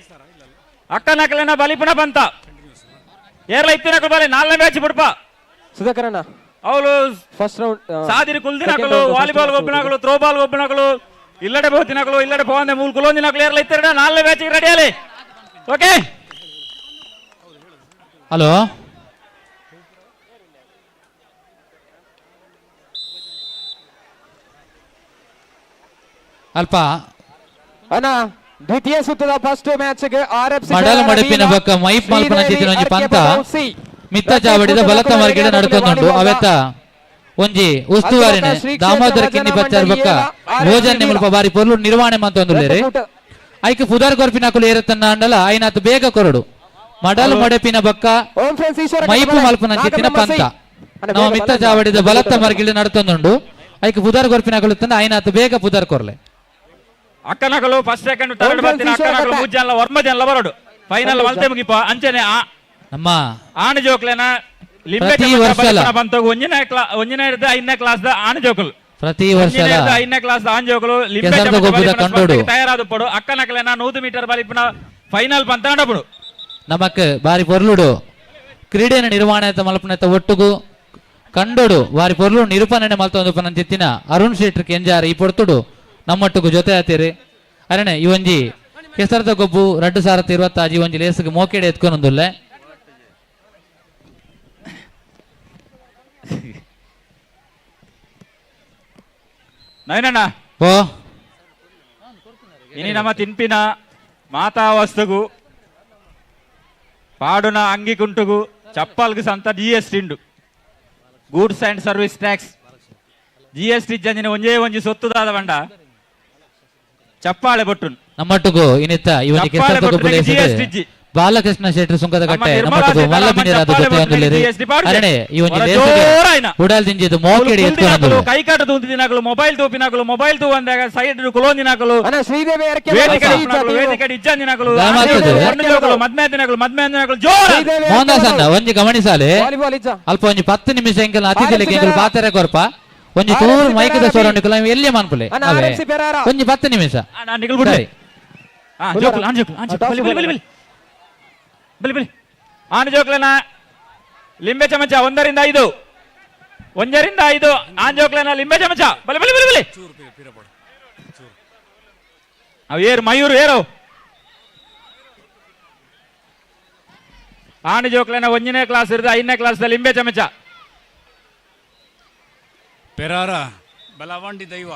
ಅಕ್ಕನಾಕಲೇನ ಬಲಿಪುಣ ಪಂತ ಏರ್ಲ ಇತ್ತಿನಕಲು ಬಾಲೆ 4ನೇ ಬ್ಯಾಚ್ ಬಿಡ್ಪ ಸುಧಾಕರಣ್ಣ ಅವಳು ಫಸ್ಟ್ ರೌಂಡ್ ಸಾದಿರಿ ಕುಲ್ದಿನಕಲು ವಾಲಿಬಾಲ್ ಒಬ್ಬನಕಲು ಥ್ರೋಬಾಲ್ ಒಬ್ಬನಕಲು ಇಲ್ಲಡೆ ಬಹುತಿನಕಲು ಇಲ್ಲಡೆ ಪೋಂದೆ ಮೂಲ್ ಕುಲೋಂದಿನಕಲು ಏರ್ಲ ಇತ್ತಿರಡ 4ನೇ ಬ್ಯಾಚ್ ರೆಡಿ ಅಲ್ಲಿ ಓಕೆ ಹಲೋ ಅಲ್ಪ ಅಣ್ಣ ದ್ವಿತೀಯ ಸುತ್ತದ ಫಸ್ಟ್ ಮ್ಯಾಚ್ ಗೆ ಆರ್ಎಫ್ಸಿ ಮಡಲ ಮಡಪಿನ ಬಕ್ಕ ಮೈಪ್ ಮಲ್ಪನ ಚಿತ್ತಿನ ಒಂಜಿ ಪಂತ ಮಿತ್ತ ಚಾವಡಿದ ಬಲತ ಮಾರ್ಗಿಡ ನಡ್ಕೊಂಡುಂಡು ಅವೆತ್ತ ಒಂಜಿ ಉಸ್ತುವಾರಿನ ದಾಮೋದರ ಕಿನ್ನಿ ಬಚ್ಚಾರ ಬಕ್ಕ ಭೋಜನ ಮುಲ್ಪ ಬಾರಿ ಪೊರ್ಲು ನಿರ್ವಹಣೆ ಮಂತೊಂದುಲ್ಲೇರಿ ಐಕೆ ಪುದಾರ್ ಕೊರ್ಪಿನಕುಲು ಏರತನ್ನ ಅಂಡಲ ಐನಾತ್ ಬೇಗ ಕೊರಡು ಮಡಲು ಮಡಪಿನ ಬಕ್ಕ ಮೈಪು ಮಲ್ಪನ ಚಿತ್ತಿನ ಪಂತ ನಮ್ಮ ಮಿತ್ತ ಚಾವಡಿದ ಬಲತ ಮಾರ್ಗಿಡ ನಡ್ಕೊಂಡುಂಡು ಐಕೆ ಪುದಾರ್ ಕೊರ್ಪಿನಕುಲು ತಂದ ಐನಾತ್ ಬೇಗ ಪುದಾರ್ ಕೊರ್ಲೆ ಅಕ್ಕನಕಲು ಫಸ್ಟ್ ಸೆಕೆಂಡ್ ಥರ್ಡ್ ಬರ್ತೀನಿ ಅಕ್ಕನಕಲು ಮೂಜಲ್ಲ ವರ್ಮಜಲ್ಲ ಬರಡು ಫೈನಲ್ ಮಲ್ತೆ ಮುಗಿಪ ಅಂಚನೆ ನಮ್ಮ ಆಣ ಜೋಕ್ಲೆನ ಲಿಂಬೆ ಬಂತ ಒಂಜಿನ 5ನೇ ಕ್ಲಾಸ್ ದ ಆಣ ಜೋಕಲು ಪ್ರತಿ ವರ್ಷ 5ನೇ ಕ್ಲಾಸ್ ಆಣ ಜೋಕಲು ಲಿಂಬೆ ತಯಾರಾದ ಪಡು ಅಕ್ಕನಕಲೆನ 100 ಮೀಟರ್ ಬಲಿಪಿನ ಫೈನಲ್ ಪಂತ ನಡಪಡು ನಮಕ್ ಬಾರಿ ಪೊರ್ಲುಡು ಕ್ರೀಡೆನ ನಿರ್ವಹಣೆ ಮಲ್ಪನೆತ ಒಟ್ಟುಗು ಕಂಡೋಡು ಬಾರಿ ಪೊರ್ಲು ನಿರೂಪಣೆ ಮಲ್ತೊಂದು ಪನಂಚಿತ್ತಿನ ಅರುಣ್ ಶೆಟ್ರ್ ಕೆಂಜಾರ ಈ ಪೊರ್ತುಡು ನಮ್ಮೊಟ್ಟುಗು ಜೊತೆ ಆತೀರಿ ಅರಣೆ ಈ ಒಂಜಿ ಕೆಸರದ ಗೊಬ್ಬು 2026 ಒಂಜಿ ಲೇಸಿಗೆ ಮೋಕೆಡೆ ಎತ್ಕೊಂಡೊಂದುಲ್ಲೆ ನಯನಣ್ಣ ಓ ಇನಿ ನಮ್ಮ ತಿನ್ಪಿನ ಮಾತಾ ವಸ್ತುಗು ಪಾಡುನ ಅಂಗಿ ಕುಂಟುಗು ಚಪ್ಪಲ್ಗು ಸಂತ GST ಉಂಡು goods and service tax GST ಜಂಜಿನ ಒಂಜಿ ಸೊತ್ತುದಾದ ಬಂಡ ಚಪ್ಪಾಳೆ ಬೊಟ್ಟು ನಮ್ಮೊಟ್ಟುಗು ಇನ್ನಿತ್ತ ಇವನಿಗೆ ಕೆಸರದ ಗೊಬ್ಬು ಲೇಸಿಗೆ ಬಾಲಕೃಷ್ಣ ಶೆಟ್ಟಿ ಸುಂಕದ ಕಟ್ಟೆ ನಮ್ಮೊಟ್ಟುಗು ಮಲ್ಲಬಿನಿರಾದ ಜೊತೆ ಒಂದುಲ್ಲೇರಿ ಅರಣೆ ಈ ಒಂಜಿ ಲೇಸಿಗೆ ಉಡಾಲ್ ದಿಂಜಿದು ಮೋಕೆಡಿ ಎತ್ಕೊಂಡೊಂದು ಕೈಕಾಟ ತೂಂದಿನಕಲು ಮೊಬೈಲ್ ತೂಪಿನಕಲು ಮೊಬೈಲ್ ತೂವಂದಾಗ ಸೈಡ್ ಕುಲೋಂದಿನಕಲು ಶ್ರೀದೇವಿ ವೇದಿಕೆ ಇಜ್ಜಂದಿನಕಲು ಮದ್ಮೇದಿನಕಲು ಜೋರ ಮೋಹನ್ದಾಸ್ ಅಣ್ಣ ಒಂಜಿ ಗಮನಿಸಾಲೆ ಅಲ್ಪ ಒಂಜಿ 10 ನಿಮಿಷ ಎಂಕಲ್ ಅತಿಥಿಲಿಗೆ ಎಂಕಲ್ ಪಾತ್ರೆ ಕೊರ್ಪ ಒಂಜಿ ತೂರು ಮೈಕದ ಸೋರಣಿಕಲ ಎಲ್ಲಿ ಮನ್ಪುಲೆ ಒಂಜಿ 10 ನಿಮಿಷ ಆನೆ ಜೋಕ್ಲೆನ ಲಿಂಬೆ ಚಮಚ 1ರಿಂದ 5 ಆನ್ ಜೋಕ್ಲೆನ ಲಿಂಬೆ ಚಮಚ ಬಲಿ ಬಲಿ ಬಲಿ ಬಲಿ ಅವು ಏರು ಮಯೂರು ಏರು ಆನೆ ಜೋಕ್ಲೆನ 1ನೇ ಕ್ಲಾಸ್ ಇರೋದು 5ನೇ ಕ್ಲಾಸ್ ಲಿಂಬೆ ಚಮಚ ಪೆರಾರ ಬಲವಂಡಿ ದೈವ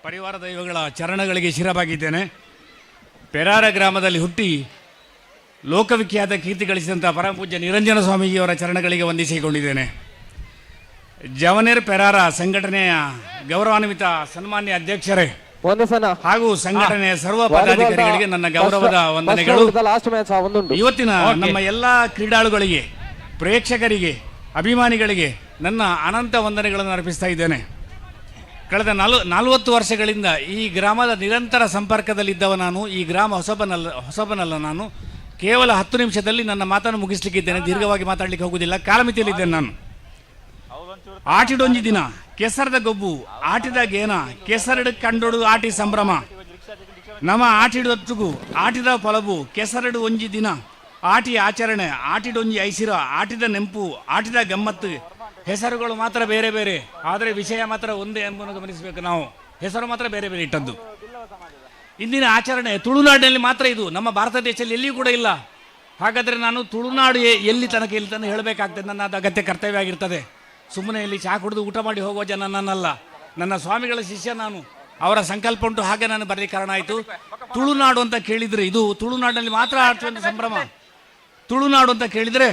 ಪರಿವಾರ ದೈವಗಳ ಚರಣಗಳಿಗೆ ಶಿರಬಾಗಿದ್ದೇನೆ. ಪೆರಾರ ಗ್ರಾಮದಲ್ಲಿ ಹುಟ್ಟಿ ಲೋಕವಿಖ್ಯಾತ ಕೀರ್ತಿ ಗಳಿಸಿದಂಥ ಪರಮಪೂಜ್ಯ ನಿರಂಜನ ಸ್ವಾಮೀಜಿಯವರ ಚರಣಗಳಿಗೆ ವಂದಿಸಿಕೊಂಡಿದ್ದೇನೆ. ಜವನೇರ್ ಪೆರಾರ ಸಂಘಟನೆಯ ಗೌರವಾನ್ವಿತ ಸನ್ಮಾನ್ಯ ಅಧ್ಯಕ್ಷರೇ, ಒಂದು ಸಲ ಹಾಗೂ ಸಂಘಟನೆಯ ಸರ್ವ ಪದಾಧಿಕಾರಿಗಳಿಗೆ ನನ್ನ ಗೌರವದ ವಂದನೆಗಳು. ಲಾಸ್ಟ್ ಮ್ಯಾಚ್ ಇವತ್ತಿನ ನಮ್ಮ ಎಲ್ಲಾ ಕ್ರೀಡಾಳುಗಳಿಗೆ, ಪ್ರೇಕ್ಷಕರಿಗೆ, ಅಭಿಮಾನಿಗಳಿಗೆ ನನ್ನ ಅನಂತ ವಂದನೆಗಳನ್ನು ಅರ್ಪಿಸ್ತಾ ಇದ್ದೇನೆ. ಕಳೆದ 40 ವರ್ಷಗಳಿಂದ ಈ ಗ್ರಾಮದ ನಿರಂತರ ಸಂಪರ್ಕದಲ್ಲಿದ್ದವ ನಾನು. ಈ ಗ್ರಾಮ ಹೊಸಬನಲ್ಲ ನಾನು. ಕೇವಲ 10 ನಿಮಿಷದಲ್ಲಿ ನನ್ನ ಮಾತನ್ನು ಮುಗಿಸ್ಲಿಕ್ಕಿದ್ದೇನೆ. ದೀರ್ಘವಾಗಿ ಮಾತಾಡ್ಲಿಕ್ಕೆ ಹೋಗುವುದಿಲ್ಲ, ಕಾಲಮಿತಿಯಲ್ಲಿದ್ದೇನೆ ನಾನು. ಆಟಿಡೊಂಜಿ ದಿನ ಕೆಸರದ ಗೊಬ್ಬು ಆಟಿದ ಗೇನ ಕೆಸರಡು ಕಂಡೊಡು ಆಟಿ ಸಂಭ್ರಮ ನಮ ಆಟಿಡೊತ್ತುಗು ಆಟಿದ ಪೊಲಬು ಕೆಸರಡು ಒಂಜಿ ದಿನ ಆಟಿ ಆಚರಣೆ ಆಟಿಡೊಂಜಿ ಐಸಿರ ಆಟಿದ ನೆಂಪು ಆಟಿದ ಗಮ್ಮತ್ತು. ಹೆಸರುಗಳು ಮಾತ್ರ ಬೇರೆ ಬೇರೆ, ಆದರೆ ವಿಷಯ ಮಾತ್ರ ಒಂದೇ ಎಂಬುದನ್ನು ಗಮನಿಸಬೇಕು ನಾವು. ಹೆಸರು ಮಾತ್ರ ಬೇರೆ ಬೇರೆ ಇಟ್ಟದ್ದು. ಇಂದಿನ ಆಚರಣೆ ತುಳುನಾಡಿನಲ್ಲಿ ಮಾತ್ರ ಇದು, ನಮ್ಮ ಭಾರತ ದೇಶದಲ್ಲಿ ಎಲ್ಲಿಯೂ ಕೂಡ ಇಲ್ಲ. ಹಾಗಾದರೆ ನಾನು ತುಳುನಾಡು ಎಲ್ಲಿ ತನಕ ಹೇಳಬೇಕಾಗ್ತದೆ. ನನ್ನ ಅದು ಅಗತ್ಯ ಕರ್ತವ್ಯ ಆಗಿರ್ತದೆ. ಸುಮ್ಮನೆ ಇಲ್ಲಿ ಚಹಾ ಕುಡಿದು ಊಟ ಮಾಡಿ ಹೋಗುವ ಜನ ನನ್ನಲ್ಲ. ನನ್ನ ಸ್ವಾಮಿಗಳ ಶಿಷ್ಯ ನಾನು. ಅವರ ಸಂಕಲ್ಪ ಉಂಟು, ಹಾಗೆ ನಾನು ಬರಲಿಕ್ಕೆ ಕಾರಣ ಆಯಿತು. ತುಳುನಾಡು ಅಂತ ಕೇಳಿದರೆ ಇದು ತುಳುನಾಡಿನಲ್ಲಿ ಮಾತ್ರ ಆಚುವಂಥ ಸಂಭ್ರಮ. ತುಳುನಾಡು ಅಂತ ಕೇಳಿದರೆ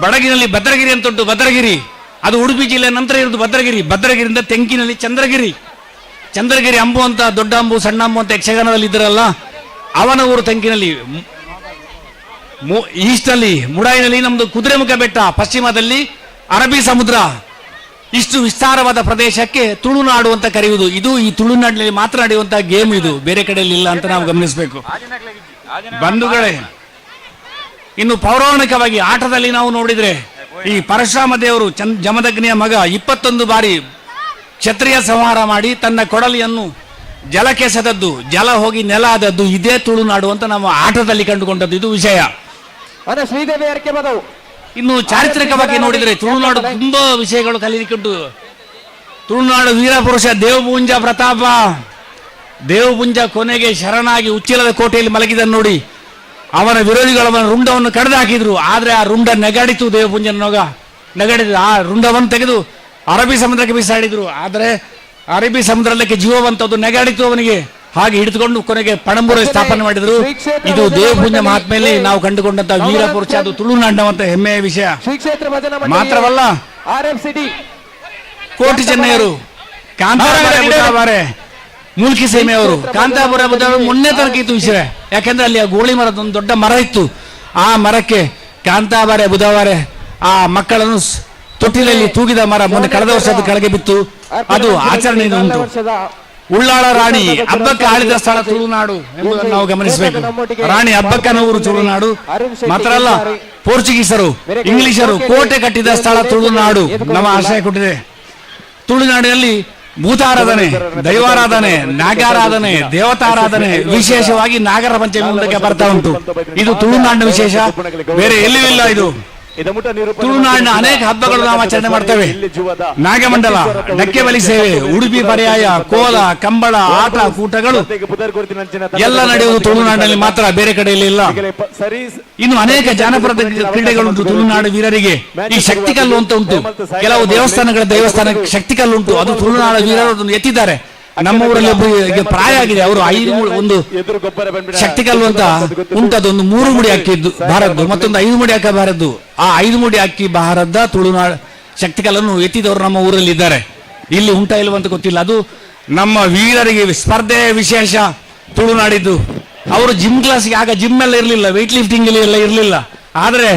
ಬಡಗಿನಲ್ಲಿ ಭದ್ರಗಿರಿ ಅಂತ ಉಂಟು. ಭದ್ರಗಿರಿ ಅದು ಉಡುಪಿ ಜಿಲ್ಲೆ ನಂತರ ಇರೋದು ಭದ್ರಗಿರಿ. ಭದ್ರಗಿರಿಯಿಂದ ತೆಂಕಿನಲ್ಲಿ ಚಂದ್ರಗಿರಿ. ಚಂದ್ರಗಿರಿ ಅಂಬು ಅಂತ, ದೊಡ್ಡ ಅಂಬು, ಸಣ್ಣ ಅಂಬು ಅಂತ ಯಕ್ಷಗಾನದಲ್ಲಿ ಇದ್ದರಲ್ಲ, ಅವನ ಊರು ತೆಂಕಿನಲ್ಲಿ. ಈಸ್ಟಲ್ಲಿ ಮುಡಾಯಿನಲ್ಲಿ ನಮ್ದು ಕುದುರೆಮುಖ ಬೆಟ್ಟ, ಪಶ್ಚಿಮದಲ್ಲಿ ಅರಬ್ಬಿ ಸಮುದ್ರ. ಇಷ್ಟು ವಿಸ್ತಾರವಾದ ಪ್ರದೇಶಕ್ಕೆ ತುಳುನಾಡು ಅಂತ ಕರೆಯುವುದು. ಇದು ಈ ತುಳುನಾಡಿನಲ್ಲಿ ಮಾತ್ರ ನಡೆಯುವಂತಹ ಗೇಮ್, ಇದು ಬೇರೆ ಕಡೆಯಲ್ಲಿ ಇಲ್ಲ ಅಂತ ನಾವು ಗಮನಿಸಬೇಕು. ಬಂಧುಗಳೇ, ಇನ್ನು ಪೌರಾಣಿಕವಾಗಿ ಆಟದಲ್ಲಿ ನಾವು ನೋಡಿದ್ರೆ ಈ ಪರಶುರಾಮ ದೇವರು ಜಮದಗ್ನಿಯ ಮಗ 21 ಬಾರಿ ಕ್ಷತ್ರಿಯ ಸಂಹಾರ ಮಾಡಿ ತನ್ನ ಕೊಡಲಿಯನ್ನು ಜಲಕ್ಕೆ ಸೆದದ್ದು, ಜಲ ಹೋಗಿ ನೆಲ ಆದದ್ದು ಇದೇ ತುಳುನಾಡು ಅಂತ ನಾವು ಆಟದಲ್ಲಿ ಕಂಡುಕೊಂಡದ್ದು. ಇದು ವಿಷಯ. ಇನ್ನು ಚಾರಿತ್ರಿಕವಾಗಿ ನೋಡಿದರೆ ತುಳುನಾಡು ತುಂಬಾ ವಿಷಯಗಳು ಕಲಿಲಿಕ್ಕುಂಟು. ತುಳುನಾಡು ವೀರಪುರುಷ ದೇವಪುಂಜ ಪ್ರತಾಪ. ದೇವಪುಂಜ ಕೊನೆಗೆ ಶರಣಾಗಿ ಉಚ್ಚಿಲದ ಕೋಟೆಯಲ್ಲಿ ಮಲಗಿದನ್ನು ನೋಡಿ ಅವನ ವಿರೋಧಿಗಳು ಅವನ ರುಂಡವನ್ನು ಕಡ್ದು ಹಾಕಿದ್ರು. ಆದ್ರೆ ಆ ರುಂಡ ನೆಗಡಿತು. ದೇವಪುಂಜನ ನೊಗ ನೆಗಡಿದ್ರು. ಆ ರುಂಡವನ್ನು ತೆಗೆದು ಅರಬ್ಬಿ ಸಮುದ್ರಕ್ಕೆ ಬಿಸಾಡಿದ್ರು. ಆದರೆ ಅರಬ್ಬಿ ಸಮುದ್ರಕ್ಕೆ ಜೀವವಂತದ್ದು ನೆಗಡಿತು ಅವನಿಗೆ. ಹಾಗೆ ಹಿಡಿದುಕೊಂಡು ಕೊನೆಗೆ ಪಣಂಬೂರ ಸ್ಥಾಪನೆ ಮಾಡಿದ್ರು. ಇದು ದೇವಪುಂಜ ಮಹಾತ್ಮೆಯಲ್ಲಿ ನಾವು ಕಂಡುಕೊಂಡಂತ ವೀರಪುರುಷ. ಅದು ತುಳುನಾಡಿನಂತ ಹೆಮ್ಮೆಯ ವಿಷಯ ಮಾತ್ರವಲ್ಲ. ಕೋಟಿ ಚೆನ್ನೈಯರು, ಕಾಂತಾಬಾರೆ, ಮೂಲ್ಕಿ ಸೀಮೆಯವರು, ಕಾಂತಾಪುರ ಮೊನ್ನೆ ತನಕ ಇತ್ತು ವಿಷಯ. ಯಾಕೆಂದ್ರೆ ಅಲ್ಲಿ ಆ ಗೋಳಿ ಮರದ ಒಂದು ದೊಡ್ಡ ಮರ ಇತ್ತು. ಆ ಮರಕ್ಕೆ ಕಾಂತಾಬಾರೆ ಬುಧವಾರೆ ಆ ಮಕ್ಕಳನ್ನು ತೊಟ್ಟಿಲಲ್ಲಿ ತೂಗಿದ ಮರ ಮೊನ್ನೆ ಕಳೆದ ವರ್ಷದ ಕೆಳಗೆ ಬಿತ್ತು. ಅದು ಆಚರಣೆ ಉಂಟು. ಉಳ್ಳಾಳ ರಾಣಿ ಹಬ್ಬಕ್ಕೆ ಆಳಿದ ಸ್ಥಳ ತುಳುನಾಡು ಎಂಬುದನ್ನು ನಾವು ಗಮನಿಸಬೇಕು. ರಾಣಿ ಹಬ್ಬಕ್ಕನ ಊರು ತುಳುನಾಡು ಮಾತ್ರ ಅಲ್ಲ, ಪೋರ್ಚುಗೀಸರು, ಇಂಗ್ಲಿಷರು ಕೋಟೆ ಕಟ್ಟಿದ ಸ್ಥಳ ತುಳುನಾಡು ನಮ್ಮ ಆಶಯ ಕೊಟ್ಟಿದೆ. ತುಳುನಾಡಿನಲ್ಲಿ ಭೂತಾರಾಧನೆ, ದೈವಾರಾಧನೆ, ನಾಗಾರಾಧನೆ, ದೇವತಾರಾಧನೆ, ವಿಶೇಷವಾಗಿ ನಾಗರ ಪಂಚಮಿ ಮುಂದಕ್ಕೆ ಬರ್ತಾ ಉಂಟು. ಇದು ತುಳುನಾಡಿನ ವಿಶೇಷ, ಬೇರೆ ಎಲ್ಲಿಯೂ ಇಲ್ಲ. ಇದು ತುಳುನಾಡಿನ ಅನೇಕ ಹಬ್ಬಗಳು ನಾವು ಆಚರಣೆ ಮಾಡ್ತೇವೆ. ನಾಗಮಂಡಲ, ಡಕ್ಕೆ ಬಲಿ ಸೇವೆ, ಉಡುಪಿ ಪರ್ಯಾಯ, ಕೋಲ, ಕಂಬಳ, ಆಟ ಕೂಟಗಳು ಎಲ್ಲ ನಡೆಯುವುದು ತುಳುನಾಡಿನಲ್ಲಿ ಮಾತ್ರ, ಬೇರೆ ಕಡೆಯಲ್ಲಿ ಇಲ್ಲ. ಇನ್ನು ಅನೇಕ ಜಾನಪದ ಕ್ರೀಡೆಗಳುಂಟು ತುಳುನಾಡು ವೀರರಿಗೆ. ಈ ಶಕ್ತಿಕಲ್ಲು ಅಂತ ಉಂಟು. ಕೆಲವು ದೇವಸ್ಥಾನ ಶಕ್ತಿಕಲ್ಲು ಉಂಟು. ಅದು ತುಳುನಾಡು ವೀರರು ಎತ್ತಿದ್ದಾರೆ. ನಮ್ಮ ಊರಲ್ಲಿ ಒಬ್ಬರು ಪ್ರಾಯ ಆಗಿದೆ. ಅವರು 5 ಒಂದು ಶಕ್ತಿಕಲ್ಲು ಅಂತ ಉಂಟದು. ಒಂದು 3 ಮುಡಿ ಅಕ್ಕಿದ್ದು ಭಾರದ್ದು, ಮತ್ತೊಂದು 5 ಮುಡಿ ಅಕ್ಕ ಭಾರದ್ದು. ಆ 5 ಮುಡಿ ಅಕ್ಕಿ ಭಾರತದ ತುಳುನಾಡು ಶಕ್ತಿಕಲ್ಲನ್ನು ಎತ್ತಿದವರು ನಮ್ಮ ಊರಲ್ಲಿ ಇದ್ದಾರೆ. ಇಲ್ಲಿ ಉಂಟ ಇಲ್ವಂತ ಗೊತ್ತಿಲ್ಲ. ಅದು ನಮ್ಮ ವೀರರಿಗೆ ಸ್ಪರ್ಧೆ ವಿಶೇಷ ತುಳುನಾಡಿದ್ದು. ಅವರು ಜಿಮ್ ಕ್ಲಾಸ್ಗೆ ಆಗ ಜಿಮ್ ಎಲ್ಲ ಇರಲಿಲ್ಲ, weight lifting ಎಲ್ಲ ಇರಲಿಲ್ಲ. ಆದ್ರೆ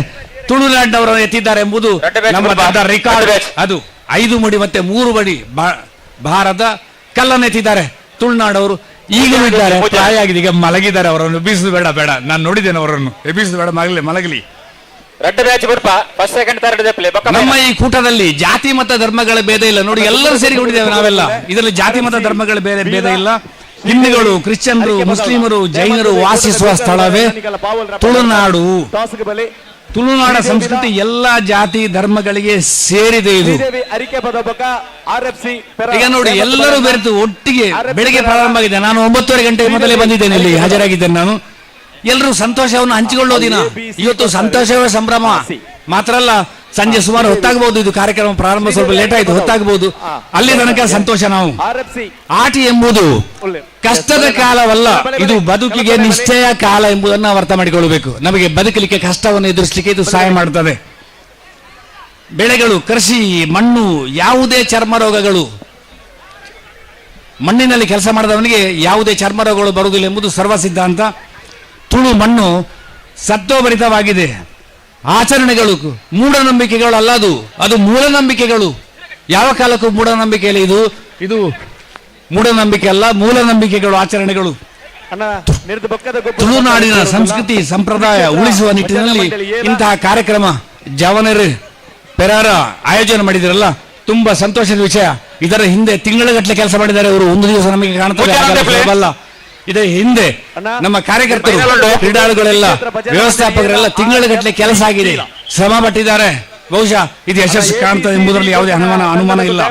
ತುಳುನಾಡಿನವರು ಎತ್ತಿದ್ದಾರೆ ಎಂಬುದು ನಮ್ಮ ರೆಕಾರ್ಡ್. ಅದು 5 ಮುಡಿ ಮತ್ತೆ 3 ಮುಡಿ ಭಾರತ ಕಲ್ಲನ್ನು ಎತ್ತಿದ್ದಾರೆ ತುಳುನಾಡವರು. ಈಗಲೂ ಇದ್ದಾರೆ, ಪ್ರಾಯ ಆಗಿದೆ, ಈಗ ಮಲಗಿದ್ದಾರೆ. ಅವರನ್ನು ಎಬ್ಬಿಸುದು ಬೇಡ. ನಾನು ನೋಡಿದ್ದೇನೆ ಅವರನ್ನು. ಎಬ್ಬಿಸುದು ಬೇಡ, ಮಲಗಲಿ. ನಮ್ಮ ಈ ಕೂಟದಲ್ಲಿ ಜಾತಿ ಮತ ಧರ್ಮಗಳ ಭೇದ ಇಲ್ಲ ನೋಡಿ. ಎಲ್ಲರೂ ಸೇರಿಕೊಂಡಿದ್ದೇವೆ ನಾವೆಲ್ಲ. ಇದರಲ್ಲಿ ಜಾತಿ ಮತ ಧರ್ಮಗಳ ಭೇದ ಇಲ್ಲ. ಹಿಂದೂಗಳು, ಕ್ರಿಶ್ಚಿಯನ್ರು, ಮುಸ್ಲಿಮರು, ಜೈನರು ವಾಸಿಸುವ ಸ್ಥಳವೇ ತುಳುನಾಡು. ತುಳುನಾಡ ಸಂಸ್ಕೃತಿ ಎಲ್ಲಾ ಜಾತಿ ಧರ್ಮಗಳಿಗೆ ಸೇರಿದೆ. ಇದು ಈಗ ನೋಡಿ, ಎಲ್ಲರೂ ಬೆರೆತು ಒಟ್ಟಿಗೆ ಬೆಳಿಗ್ಗೆ ಪ್ರಾರಂಭ ಆಗಿದೆ. ನಾನು 9:30 ಗಂಟೆ ಮೊದಲೇ ಬಂದಿದ್ದೇನೆ, ಇಲ್ಲಿ ಹಾಜರಾಗಿದ್ದೇನೆ ನಾನು. ಎಲ್ಲರೂ ಸಂತೋಷವನ್ನು ಹಂಚಿಕೊಳ್ಳೋ ದಿನ ಇವತ್ತು. ಸಂತೋಷವೇ ಸಂಭ್ರಮ ಮಾತ್ರ ಅಲ್ಲ, ಸಂಜೆ ಸುಮಾರು ಹೊತ್ತಾಗಬಹುದು. ಇದು ಕಾರ್ಯಕ್ರಮ ಪ್ರಾರಂಭ ಸ್ವಲ್ಪ ಲೇಟ್ ಆಯ್ತು, ಹೊತ್ತಾಗಬಹುದು. ಅಲ್ಲಿ ತನಕ ಸಂತೋಷ. ನಾವು ಆಟಿ ಎಂಬುದು ಕಷ್ಟದ ಕಾಲವಲ್ಲ, ಇದು ಬದುಕಿಗೆ ನಿಶ್ಚಯ ಕಾಲ ಎಂಬುದನ್ನು ನಾವು ಅರ್ಥ ಮಾಡಿಕೊಳ್ಳಬೇಕು. ನಮಗೆ ಬದುಕಲಿಕ್ಕೆ ಕಷ್ಟವನ್ನು ಎದುರಿಸಲಿಕ್ಕೆ ಇದು ಸಹಾಯ ಮಾಡುತ್ತದೆ. ಬೆಳೆಗಳು, ಕೃಷಿ, ಮಣ್ಣು, ಯಾವುದೇ ಚರ್ಮ ರೋಗಗಳು ಮಣ್ಣಿನಲ್ಲಿ ಕೆಲಸ ಮಾಡಿದವನಿಗೆ ಯಾವುದೇ ಚರ್ಮ ರೋಗಗಳು ಬರುವುದಿಲ್ಲ ಎಂಬುದು ಸರ್ವ ಸಿದ್ಧಾಂತ. ತುಳು ಮಣ್ಣು ಸತ್ವಭರಿತವಾಗಿದೆ. ಆಚರಣೆಗಳು ಮೂಢನಂಬಿಕೆಗಳು ಅಲ್ಲ, ಅದು ಮೂಢನಂಬಿಕೆಗಳು. ಯಾವ ಕಾಲಕ್ಕೂ ಮೂಢನಂಬಿಕೆ ಇಲ್ಲ. ಇದು ಮೂಢನಂಬಿಕೆ ಅಲ್ಲ, ಮೂಲನಂಬಿಕೆಗಳು, ಆಚರಣೆಗಳು. ತುಳುನಾಡಿನ ಸಂಸ್ಕೃತಿ ಸಂಪ್ರದಾಯ ಉಳಿಸುವ ನಿಟ್ಟಿನಲ್ಲಿ ಇಂತಹ ಕಾರ್ಯಕ್ರಮ ಜವನರು ಪೆರಾರ ಆಯೋಜನೆ ಮಾಡಿದಿರಲ್ಲ, ತುಂಬಾ ಸಂತೋಷದ ವಿಷಯ. ಇದರ ಹಿಂದೆ ತಿಂಗಳಗಟ್ಟಲೆ ಕೆಲಸ ಮಾಡಿದ್ದಾರೆ ಅವರು. ಒಂದು ದಿವಸ ನಮಗೆ ಕಾಣುತ್ತದೆ, ಇದೇ ಹಿಂದೆ ನಮ್ಮ ಕಾರ್ಯಕರ್ತರು, ಕ್ರೀಡಾಳುಗಳೆಲ್ಲ, ವ್ಯವಸ್ಥಾಪಕರೆಲ್ಲ ತಿಂಗಳಗಟ್ಟಲೆ ಕೆಲಸ ಆಗಿದೆ, ಶ್ರಮ ಪಟ್ಟಿದ್ದಾರೆ. ಬಹುಶಃ ಇದು ಯಶಸ್ಸು ಕಾಣ್ತದೆ ಎಂಬುದರಲ್ಲಿ ಯಾವುದೇ ಅನುಮಾನ ಇಲ್ಲ.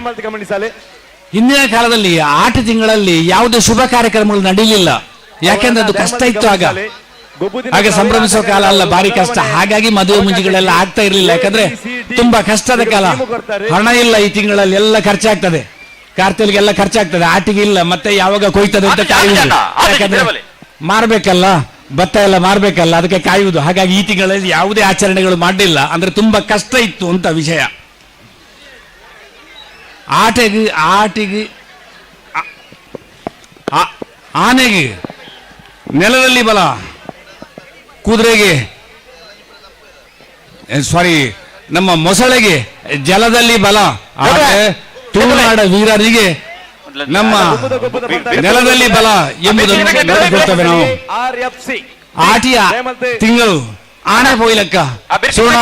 ಹಿಂದಿನ ಕಾಲದಲ್ಲಿ ಆಟ ತಿಂಗಳಲ್ಲಿ ಯಾವುದೇ ಶುಭ ಕಾರ್ಯಕ್ರಮಗಳು ನಡೆಯಲಿಲ್ಲ. ಯಾಕೆಂದ್ರೆ ಅದು ಕಷ್ಟ ಇತ್ತು. ಆಗ ಸಂಭ್ರಮಿಸುವ ಕಾಲ ಅಲ್ಲ, ಭಾರಿ ಕಷ್ಟ. ಹಾಗಾಗಿ ಮದುವೆ ಮುಂಜಿಗಳೆಲ್ಲ ಆಗ್ತಾ ಇರಲಿಲ್ಲ. ಯಾಕಂದ್ರೆ ತುಂಬಾ ಕಷ್ಟದ ಕಾಲ, ಹಣ ಇಲ್ಲ ಈ ತಿಂಗಳಲ್ಲಿ, ಎಲ್ಲ ಖರ್ಚಾಗ್ತದೆ. ಕಾರ್ತಿಲ್ಗೆಲ್ಲ ಖರ್ಚಾಗ್ತದೆ, ಆಟಿಗೆ ಇಲ್ಲ. ಮತ್ತೆ ಯಾವಾಗ ಕೊಯ್ತದೆ ಅಂತ ಕಾಯುವುದು. ಯಾಕಂದ್ರೆ ಮಾರ್ಬೇಕಲ್ಲ, ಭತ್ತ ಎಲ್ಲ ಮಾರ್ಬೇಕಲ್ಲ, ಅದಕ್ಕೆ ಕಾಯುವುದು. ಹಾಗಾಗಿ ಈ ತಿಂಗಳಲ್ಲಿ ಯಾವುದೇ ಆಚರಣೆಗಳು ಮಾಡಲಿಲ್ಲ. ಅಂದ್ರೆ ತುಂಬಾ ಕಷ್ಟ ಇತ್ತು ಅಂತ ವಿಷಯ. ಆಟಿಗೆ ಆನೆಗೆ ನೆಲದಲ್ಲಿ ಬಲ, ಕುದುರೆಗೆ ನಮ್ಮ ಮೊಸಳೆಗೆ ಜಲದಲ್ಲಿ ಬಲ. ತುಳುನಾಡ ವೀರರಿಗೆ ನಮ್ಮ ನೆಲದಲ್ಲಿ ಬಲ ಎಂಬುದನ್ನು ನೋಡಿಕೊಳ್ತೇವೆ ನಾವು. ಆಟಿಯ ತಿಂಗಳು ಆನೆ ಪೋಯ್ಲಕ್ಕ, ಸೋಣ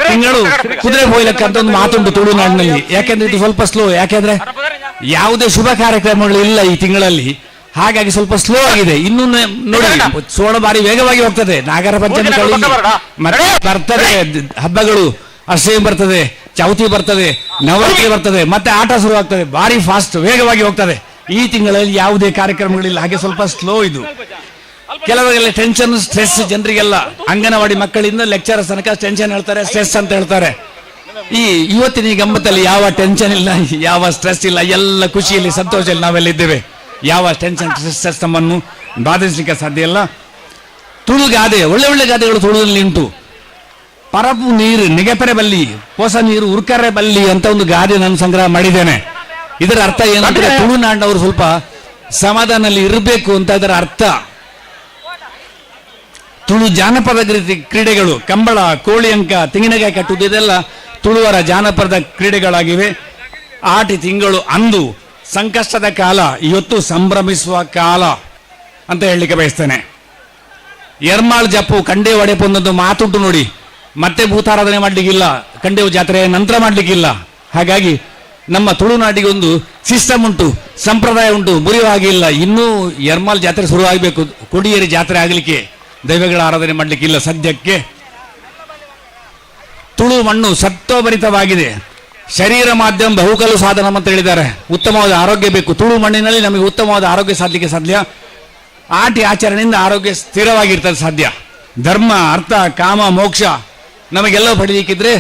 ತಿಂಗಳು ಕುದುರೆ ಪೋಯ್ಲಕ್ಕ ಅಂತ ಒಂದು ಮಾತುಂಟು ತುಳುನಾಡಿನಲ್ಲಿ. ಯಾಕೆಂದ್ರೆ ಇದು ಸ್ವಲ್ಪ ಸ್ಲೋ. ಯಾಕೆಂದ್ರೆ ಯಾವುದೇ ಶುಭ ಕಾರ್ಯಕ್ರಮಗಳು ಇಲ್ಲ ಈ ತಿಂಗಳಲ್ಲಿ, ಹಾಗಾಗಿ ಸ್ವಲ್ಪ ಸ್ಲೋ ಆಗಿದೆ. ಇನ್ನು ನೋಡಿ, ಸೋಣ ಬಾರಿ ವೇಗವಾಗಿ ಹೋಗ್ತದೆ. ನಾಗರ ಪಂಚಮಿ ಮತ್ತೆ ಬರ್ತದೆ, ಹಬ್ಬಗಳು ಅಷ್ಟೇ ಬರ್ತದೆ, ಚೌತಿ ಬರ್ತದೆ, ನವರಾತ್ರಿ ಬರ್ತದೆ, ಮತ್ತೆ ಆಟ ಶುರು ಆಗ್ತದೆ. ಭಾರಿ ಫಾಸ್ಟ್, ವೇಗವಾಗಿ ಹೋಗ್ತದೆ. ಈ ತಿಂಗಳಲ್ಲಿ ಯಾವುದೇ ಕಾರ್ಯಕ್ರಮಗಳಿಲ್ಲ, ಹಾಗೆ ಸ್ವಲ್ಪ ಸ್ಲೋ ಇದು. ಕೆಲವರೆಲ್ಲ ಟೆನ್ಷನ್, ಸ್ಟ್ರೆಸ್ ಜನರಿಗೆಲ್ಲ. ಅಂಗನವಾಡಿ ಮಕ್ಕಳಿಂದ ಲೆಕ್ಚರರ್ಸ್ ತನಕ ಟೆನ್ಷನ್ ಹೇಳ್ತಾರೆ, ಸ್ಟ್ರೆಸ್ ಅಂತ ಹೇಳ್ತಾರೆ. ಇವತ್ತಿನ ಈ ಗಮ್ಮತ್ತಲ್ಲಿ ಯಾವ ಟೆನ್ಷನ್ ಇಲ್ಲ, ಯಾವ ಸ್ಟ್ರೆಸ್ ಇಲ್ಲ, ಎಲ್ಲ ಖುಷಿಯಲ್ಲಿ ಸಂತೋಷದಲ್ಲಿ ನಾವೆಲ್ಲ ಇದ್ದೇವೆ. ಯಾವ ಟೆನ್ಷನ್ ಸ್ಟ್ರೆಸ್ ನಮ್ಮನ್ನು ಬಾಧಿಸಲಿಕ್ಕೆ ಸಾಧ್ಯ ಇಲ್ಲ. ತುಳು ಗಾದೆ, ಒಳ್ಳೆ ಒಳ್ಳೆ ಗಾದೆಗಳು ತುಳುನಲ್ಲಿ ಉಂಟು. ಪರಪು ನೀರು ನೆಗೆಪೆರೆ ಬಲ್ಲಿ, ಹೊಸ ನೀರು ಉರ್ಕರೆ ಬಲ್ಲಿ ಅಂತ ಒಂದು ಗಾದೆ ನಾನು ಸಂಗ್ರಹ ಮಾಡಿದ್ದೇನೆ. ಇದರ ಅರ್ಥ ಏನಂದ್ರೆ, ತುಳುನಾಡಿನವರು ಸ್ವಲ್ಪ ಸಮಾಧಾನದಲ್ಲಿ ಇರಬೇಕು ಅಂತ ಇದರ ಅರ್ಥ. ತುಳು ಜಾನಪದ ಕ್ರೀಡೆಗಳು, ಕಂಬಳ, ಕೋಳಿ ಅಂಕ, ತೆಂಗಿನಕಾಯಿ ಕಟ್ಟುವುದು, ಇದೆಲ್ಲ ತುಳುವರ ಜಾನಪದ ಕ್ರೀಡೆಗಳಾಗಿವೆ. ಆಟಿ ತಿಂಗಳು ಅಂದು ಸಂಕಷ್ಟದ ಕಾಲ, ಇವತ್ತು ಸಂಭ್ರಮಿಸುವ ಕಾಲ ಅಂತ ಹೇಳಲಿಕ್ಕೆ ಬಯಸ್ತೇನೆ. ಎರ್ಮಾಳ್ ಜಪ್ಪು ಕಂಡೆ ಒಡೆಪು ಅನ್ನೋದು ಮಾತುಂಟು ನೋಡಿ. ಮತ್ತೆ ಭೂತಾರಾಧನೆ ಮಾಡ್ಲಿಕ್ಕಿಲ್ಲ, ಕಂಡೆವು ಜಾತ್ರೆ ನಂತರ ಮಾಡ್ಲಿಕ್ಕಿಲ್ಲ. ಹಾಗಾಗಿ ನಮ್ಮ ತುಳುನಾಡಿಗೆ ಒಂದು ಸಿಸ್ಟಮ್ ಉಂಟು, ಸಂಪ್ರದಾಯ ಉಂಟು, ಮುರಿಯುವ ಹಾಗೆ ಇಲ್ಲ. ಇನ್ನೂ ಎರ್ಮಾಳ್ ಜಾತ್ರೆ ಶುರು ಆಗಬೇಕು, ಕೊಡಿಯೇರಿ ಜಾತ್ರೆ ಆಗಲಿಕ್ಕೆ, ದೈವಗಳ ಆರಾಧನೆ ಮಾಡ್ಲಿಕ್ಕಿಲ್ಲ ಸದ್ಯಕ್ಕೆ. ತುಳು ಮಣ್ಣು ಸತ್ವಭರಿತವಾಗಿದೆ. ಶರೀರ ಮಾಧ್ಯಮ ಬಹುಕಲು ಸಾಧನ ಅಂತ ಹೇಳಿದ್ದಾರೆ. ಉತ್ತಮವಾದ ಆರೋಗ್ಯ ಬೇಕು. ತುಳು ಮಣ್ಣಿನಲ್ಲಿ ನಮಗೆ ಉತ್ತಮವಾದ ಆರೋಗ್ಯ ಸಾಧಲಿಕ್ಕೆ ಸಾಧ್ಯ. ಆಟಿ ಆಚರಣೆಯಿಂದ ಆರೋಗ್ಯ ಸ್ಥಿರವಾಗಿರ್ತದೆ ಸಾಧ್ಯ. ಧರ್ಮ, ಅರ್ಥ, ಕಾಮ, ಮೋಕ್ಷ ನಮಗೆಲ್ಲ ಪಡೆಯಲಿಕ್ಕಿದ್ರೆ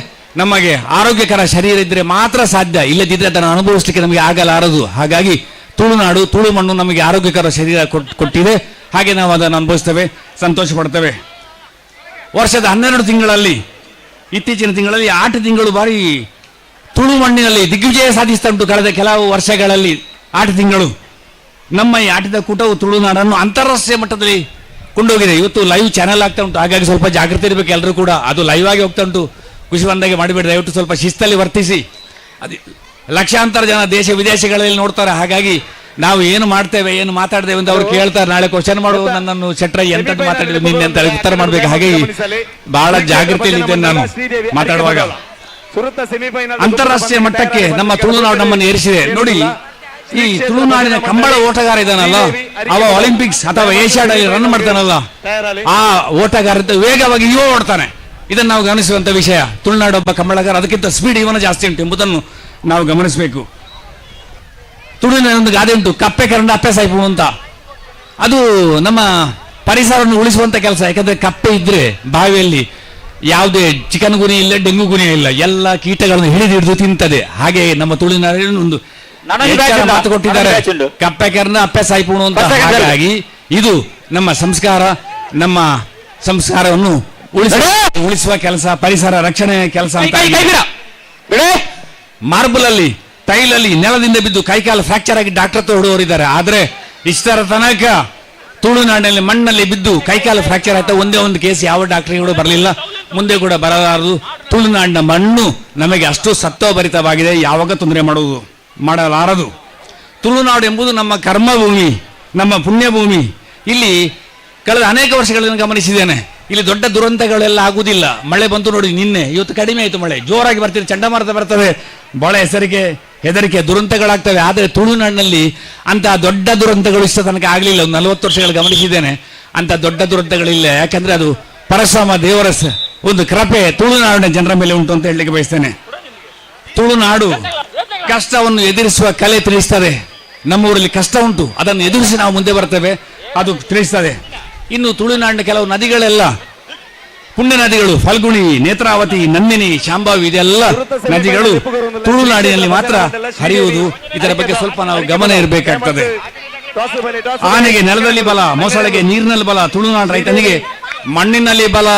ನಮಗೆ ಆರೋಗ್ಯಕರ ಶರೀರ ಇದ್ರೆ ಮಾತ್ರ ಸಾಧ್ಯ. ಇಲ್ಲದಿದ್ದರೆ ಅದನ್ನು ಅನುಭವಿಸಲಿಕ್ಕೆ ನಮಗೆ ಆಗಲಾರದು. ಹಾಗಾಗಿ ತುಳುನಾಡು, ತುಳು ಮಣ್ಣು ನಮಗೆ ಆರೋಗ್ಯಕರ ಶರೀರ ಕೊಟ್ಟಿದೆ. ಹಾಗೆ ನಾವು ಅದನ್ನು ಅನುಭವಿಸ್ತೇವೆ, ಸಂತೋಷ ಪಡ್ತೇವೆ. ವರ್ಷದ 12 ತಿಂಗಳಲ್ಲಿ, ಇತ್ತೀಚಿನ ತಿಂಗಳಲ್ಲಿ ಆಟ ತಿಂಗಳು ಬಾರಿ ತುಳು ಮಣ್ಣಿನಲ್ಲಿ ದಿಗ್ವಿಜಯ ಸಾಧಿಸ್ತಾ ಉಂಟು. ಕಳೆದ ಕೆಲವು ವರ್ಷಗಳಲ್ಲಿ ಆಟ ತಿಂಗಳು ನಮ್ಮ ಈ ಆಟದ ಕೂಟವು ತುಳುನಾಡನ್ನು ಅಂತಾರಾಷ್ಟ್ರೀಯ ಮಟ್ಟದಲ್ಲಿ ಕೊಂಡೋಗಿದೆ. ಇವತ್ತು ಲೈವ್ ಚಾನೆಲ್ ಆಗ್ತಾ ಉಂಟು, ಹಾಗಾಗಿ ಸ್ವಲ್ಪ ಜಾಗೃತಿ ಇರಬೇಕು ಎಲ್ಲರೂ ಕೂಡ. ಅದು ಲೈವ್ ಆಗಿ ಹೋಗ್ತಾ ಉಂಟು, ಖುಷಿ ಬಂದಾಗೆ ಮಾಡಿಬಿಡಿ. ದಯವಿಟ್ಟು ಸ್ವಲ್ಪ ಶಿಸ್ತಲ್ಲಿ ವರ್ತಿಸಿ. ಅದು ಲಕ್ಷಾಂತರ ಜನ ದೇಶ ವಿದೇಶಗಳಲ್ಲಿ ನೋಡ್ತಾರೆ. ಹಾಗಾಗಿ ನಾವು ಏನು ಮಾಡ್ತೇವೆ, ಏನು ಮಾತಾಡ್ತೇವೆ ಅಂತ ಅವ್ರು ಕೇಳ್ತಾರೆ. ನಾಳೆ ಕ್ವಶನ್ ಮಾಡುವ ನನ್ನನ್ನು ಶೆಟ್ರೈ ಎಂತದ್ದು ಮಾತಾಡಿದ್ರು ನಿನ್ನೆ ಅಂತ ಉತ್ತರ ಮಾಡ್ಬೇಕು. ಹಾಗಾಗಿ ಬಹಳ ಜಾಗೃತಿಯಲ್ಲಿ ಇದ್ದೇನೆ ನಾನು ಮಾತಾಡುವಾಗ. ಅಂತಾರಾಷ್ಟ್ರೀಯ ಮಟ್ಟಕ್ಕೆ ನಮ್ಮ ತುಳುನಾಡು ನಮ್ಮನ್ನು ಏರಿಸಿದೆ ನೋಡಿ. ಈ ತುಳುನಾಡಿನ ಕಂಬಳ ಓಟಗಾರ ಇದಾನಲ್ಲ, ಅವ ಒಲಿಂಪಿಕ್ಸ್ ಅಥವಾ ಏಷ್ಯಾಡ್ ಅಲ್ಲಿ ರನ್ ಮಾಡ್ತಾನಲ್ಲ, ಆ ಓಟಗಾರ ವೇಗವಾಗಿ ಇವ ಓಡ್ತಾನೆ. ಇದನ್ನು ನಾವು ಗಮನಿಸುವಂತ ವಿಷಯ. ತುಳುನಾಡು ಒಬ್ಬ ಕಂಬಳಗಾರ, ಅದಕ್ಕಿಂತ ಸ್ಪೀಡ್ ಇವನ ಜಾಸ್ತಿ ಉಂಟು ಎಂಬುದನ್ನು ನಾವು ಗಮನಿಸಬೇಕು. ತುಳುವಿನ ಒಂದು ಗಾದೆ ಉಂಟು, ಕಪ್ಪೆ ಕರಂಡ ಅಪ್ಪೆ ಸಾಯ್ಪು ಅಂತ. ಅದು ನಮ್ಮ ಪರಿಸರವನ್ನು ಉಳಿಸುವಂತ ಕೆಲಸ. ಯಾಕಂದ್ರೆ ಕಪ್ಪೆ ಇದ್ರೆ ಬಾವಿಯಲ್ಲಿ ಯಾವುದೇ ಚಿಕನ್ ಗುನಿ ಇಲ್ಲ, ಡೆಂಗು ಗುನಿ ಇಲ್ಲ, ಎಲ್ಲ ಕೀಟಗಳನ್ನು ಹಿಡಿದು ತಿಂತದೆ. ಹಾಗೆ ನಮ್ಮ ತುಳುನಾಡಿನ ಒಂದು ಮಾತು ಕೊಟ್ಟಿದ್ದಾರೆ, ಕಪ್ಪೆ ಕರಂಡ ಅಪ್ಪೆ ಸಾಯ್ಪುಣು ಅಂತ. ಹಾಗಾಗಿ ಇದು ನಮ್ಮ ಸಂಸ್ಕಾರ, ನಮ್ಮ ಸಂಸ್ಕಾರವನ್ನು ಉಳಿಸುವ ಕೆಲಸ, ಪರಿಸರ ರಕ್ಷಣೆ ಕೆಲಸ ಅಂತ. ಮಾರ್ಬಲ್ ಅಲ್ಲಿ ತೈಲಲ್ಲಿ ನೆಲದಿಂದ ಬಿದ್ದು ಕೈಕಾಲು ಫ್ರಾಕ್ಚರ್ ಆಗಿ ಡಾಕ್ಟರ್ ಹತ್ರ ಹೊಡುವವರಿದ್ದಾರೆ. ಆದ್ರೆ ಇಷ್ಟರ ತನಕ ತುಳುನಾಡಿನಲ್ಲಿ ಮಣ್ಣಲ್ಲಿ ಬಿದ್ದು ಕೈಕಾಲು ಫ್ರಾಕ್ಚರ್ ಆಯ್ತಾ ಒಂದೇ ಒಂದು ಕೇಸ್ ಯಾವ ಡಾಕ್ಟರ್ಗಳು ಬರಲಿಲ್ಲ, ಮುಂದೆ ಕೂಡ ಬರಲಾರದು. ತುಳುನಾಡಿನ ಮಣ್ಣು ನಮಗೆ ಅಷ್ಟು ಸತ್ವಭರಿತವಾಗಿದೆ, ಯಾವಾಗ ತೊಂದರೆ ಮಾಡಲಾರದು. ತುಳುನಾಡು ಎಂಬುದು ನಮ್ಮ ಕರ್ಮಭೂಮಿ, ನಮ್ಮ ಪುಣ್ಯಭೂಮಿ. ಇಲ್ಲಿ ಕಳೆದ ಅನೇಕ ವರ್ಷಗಳನ್ನು ಗಮನಿಸಿದ್ದೇನೆ, ಇಲ್ಲಿ ದೊಡ್ಡ ದುರಂತಗಳೆಲ್ಲ ಆಗುವುದಿಲ್ಲ. ಮಳೆ ಬಂತು ನೋಡಿ ನಿನ್ನೆ, ಇವತ್ತು ಕಡಿಮೆ ಆಯಿತು ಮಳೆ, ಜೋರಾಗಿ ಬರ್ತಿದೆ, ಚಂಡಮಾರುತ ಬರ್ತವೆ, ಬಹಳ ಹೆದರಿಕೆ ದುರಂತಗಳಾಗ್ತವೆ. ಆದರೆ ತುಳುನಾಡಿನಲ್ಲಿ ಅಂತಹ ದೊಡ್ಡ ದುರಂತಗಳು ಇಷ್ಟ ತನಕ ಆಗಲಿಲ್ಲ. ಒಂದು 40 ವರ್ಷಗಳು ಗಮನಿಸಿದ್ದೇನೆ, ಅಂತ ದೊಡ್ಡ ದುರಂತಗಳಿಲ್ಲ. ಯಾಕಂದ್ರೆ ಅದು ಪರಶುರಾಮ ದೇವರ ಒಂದು ಕೃಪೆ ತುಳುನಾಡಿನ ಜನರ ಮೇಲೆ ಉಂಟು ಅಂತ ಹೇಳಲಿಕ್ಕೆ ಬಯಸ್ತೇನೆ. ತುಳುನಾಡು ಕಷ್ಟವನ್ನು ಎದುರಿಸುವ ಕಲೆ ತಿಳಿಸ್ತದೆ. ನಮ್ಮ ಊರಲ್ಲಿ ಕಷ್ಟ ಉಂಟು, ಅದನ್ನು ಎದುರಿಸಿ ನಾವು ಮುಂದೆ ಬರ್ತೇವೆ, ಅದು ತಿಳಿಸ್ತದೆ. ಇನ್ನು ತುಳುನಾಡಿನ ಕೆಲವು ನದಿಗಳೆಲ್ಲ ಪುಣ್ಯ ನದಿಗಳು, ಫಲ್ಗುಣಿ, ನೇತ್ರಾವತಿ, ನಂದಿನಿ, ಶಾಂಭಾವಿ, ಇದೆಲ್ಲ ನದಿಗಳು ತುಳುನಾಡಿನಲ್ಲಿ ಮಾತ್ರ ಹರಿಯುವುದು. ಇದರ ಬಗ್ಗೆ ಸ್ವಲ್ಪ ನಾವು ಗಮನ ಇರಬೇಕಾಗ್ತದೆ. ಆನೆಗೆ ನೆಲದಲ್ಲಿ ಬಲ, ಮೊಸಳೆಗೆ ನೀರಿನಲ್ಲಿ ಬಲ, ತುಳುನಾಡು ರೈತನಿಗೆ ಮಣ್ಣಿನಲ್ಲಿ ಬಲ.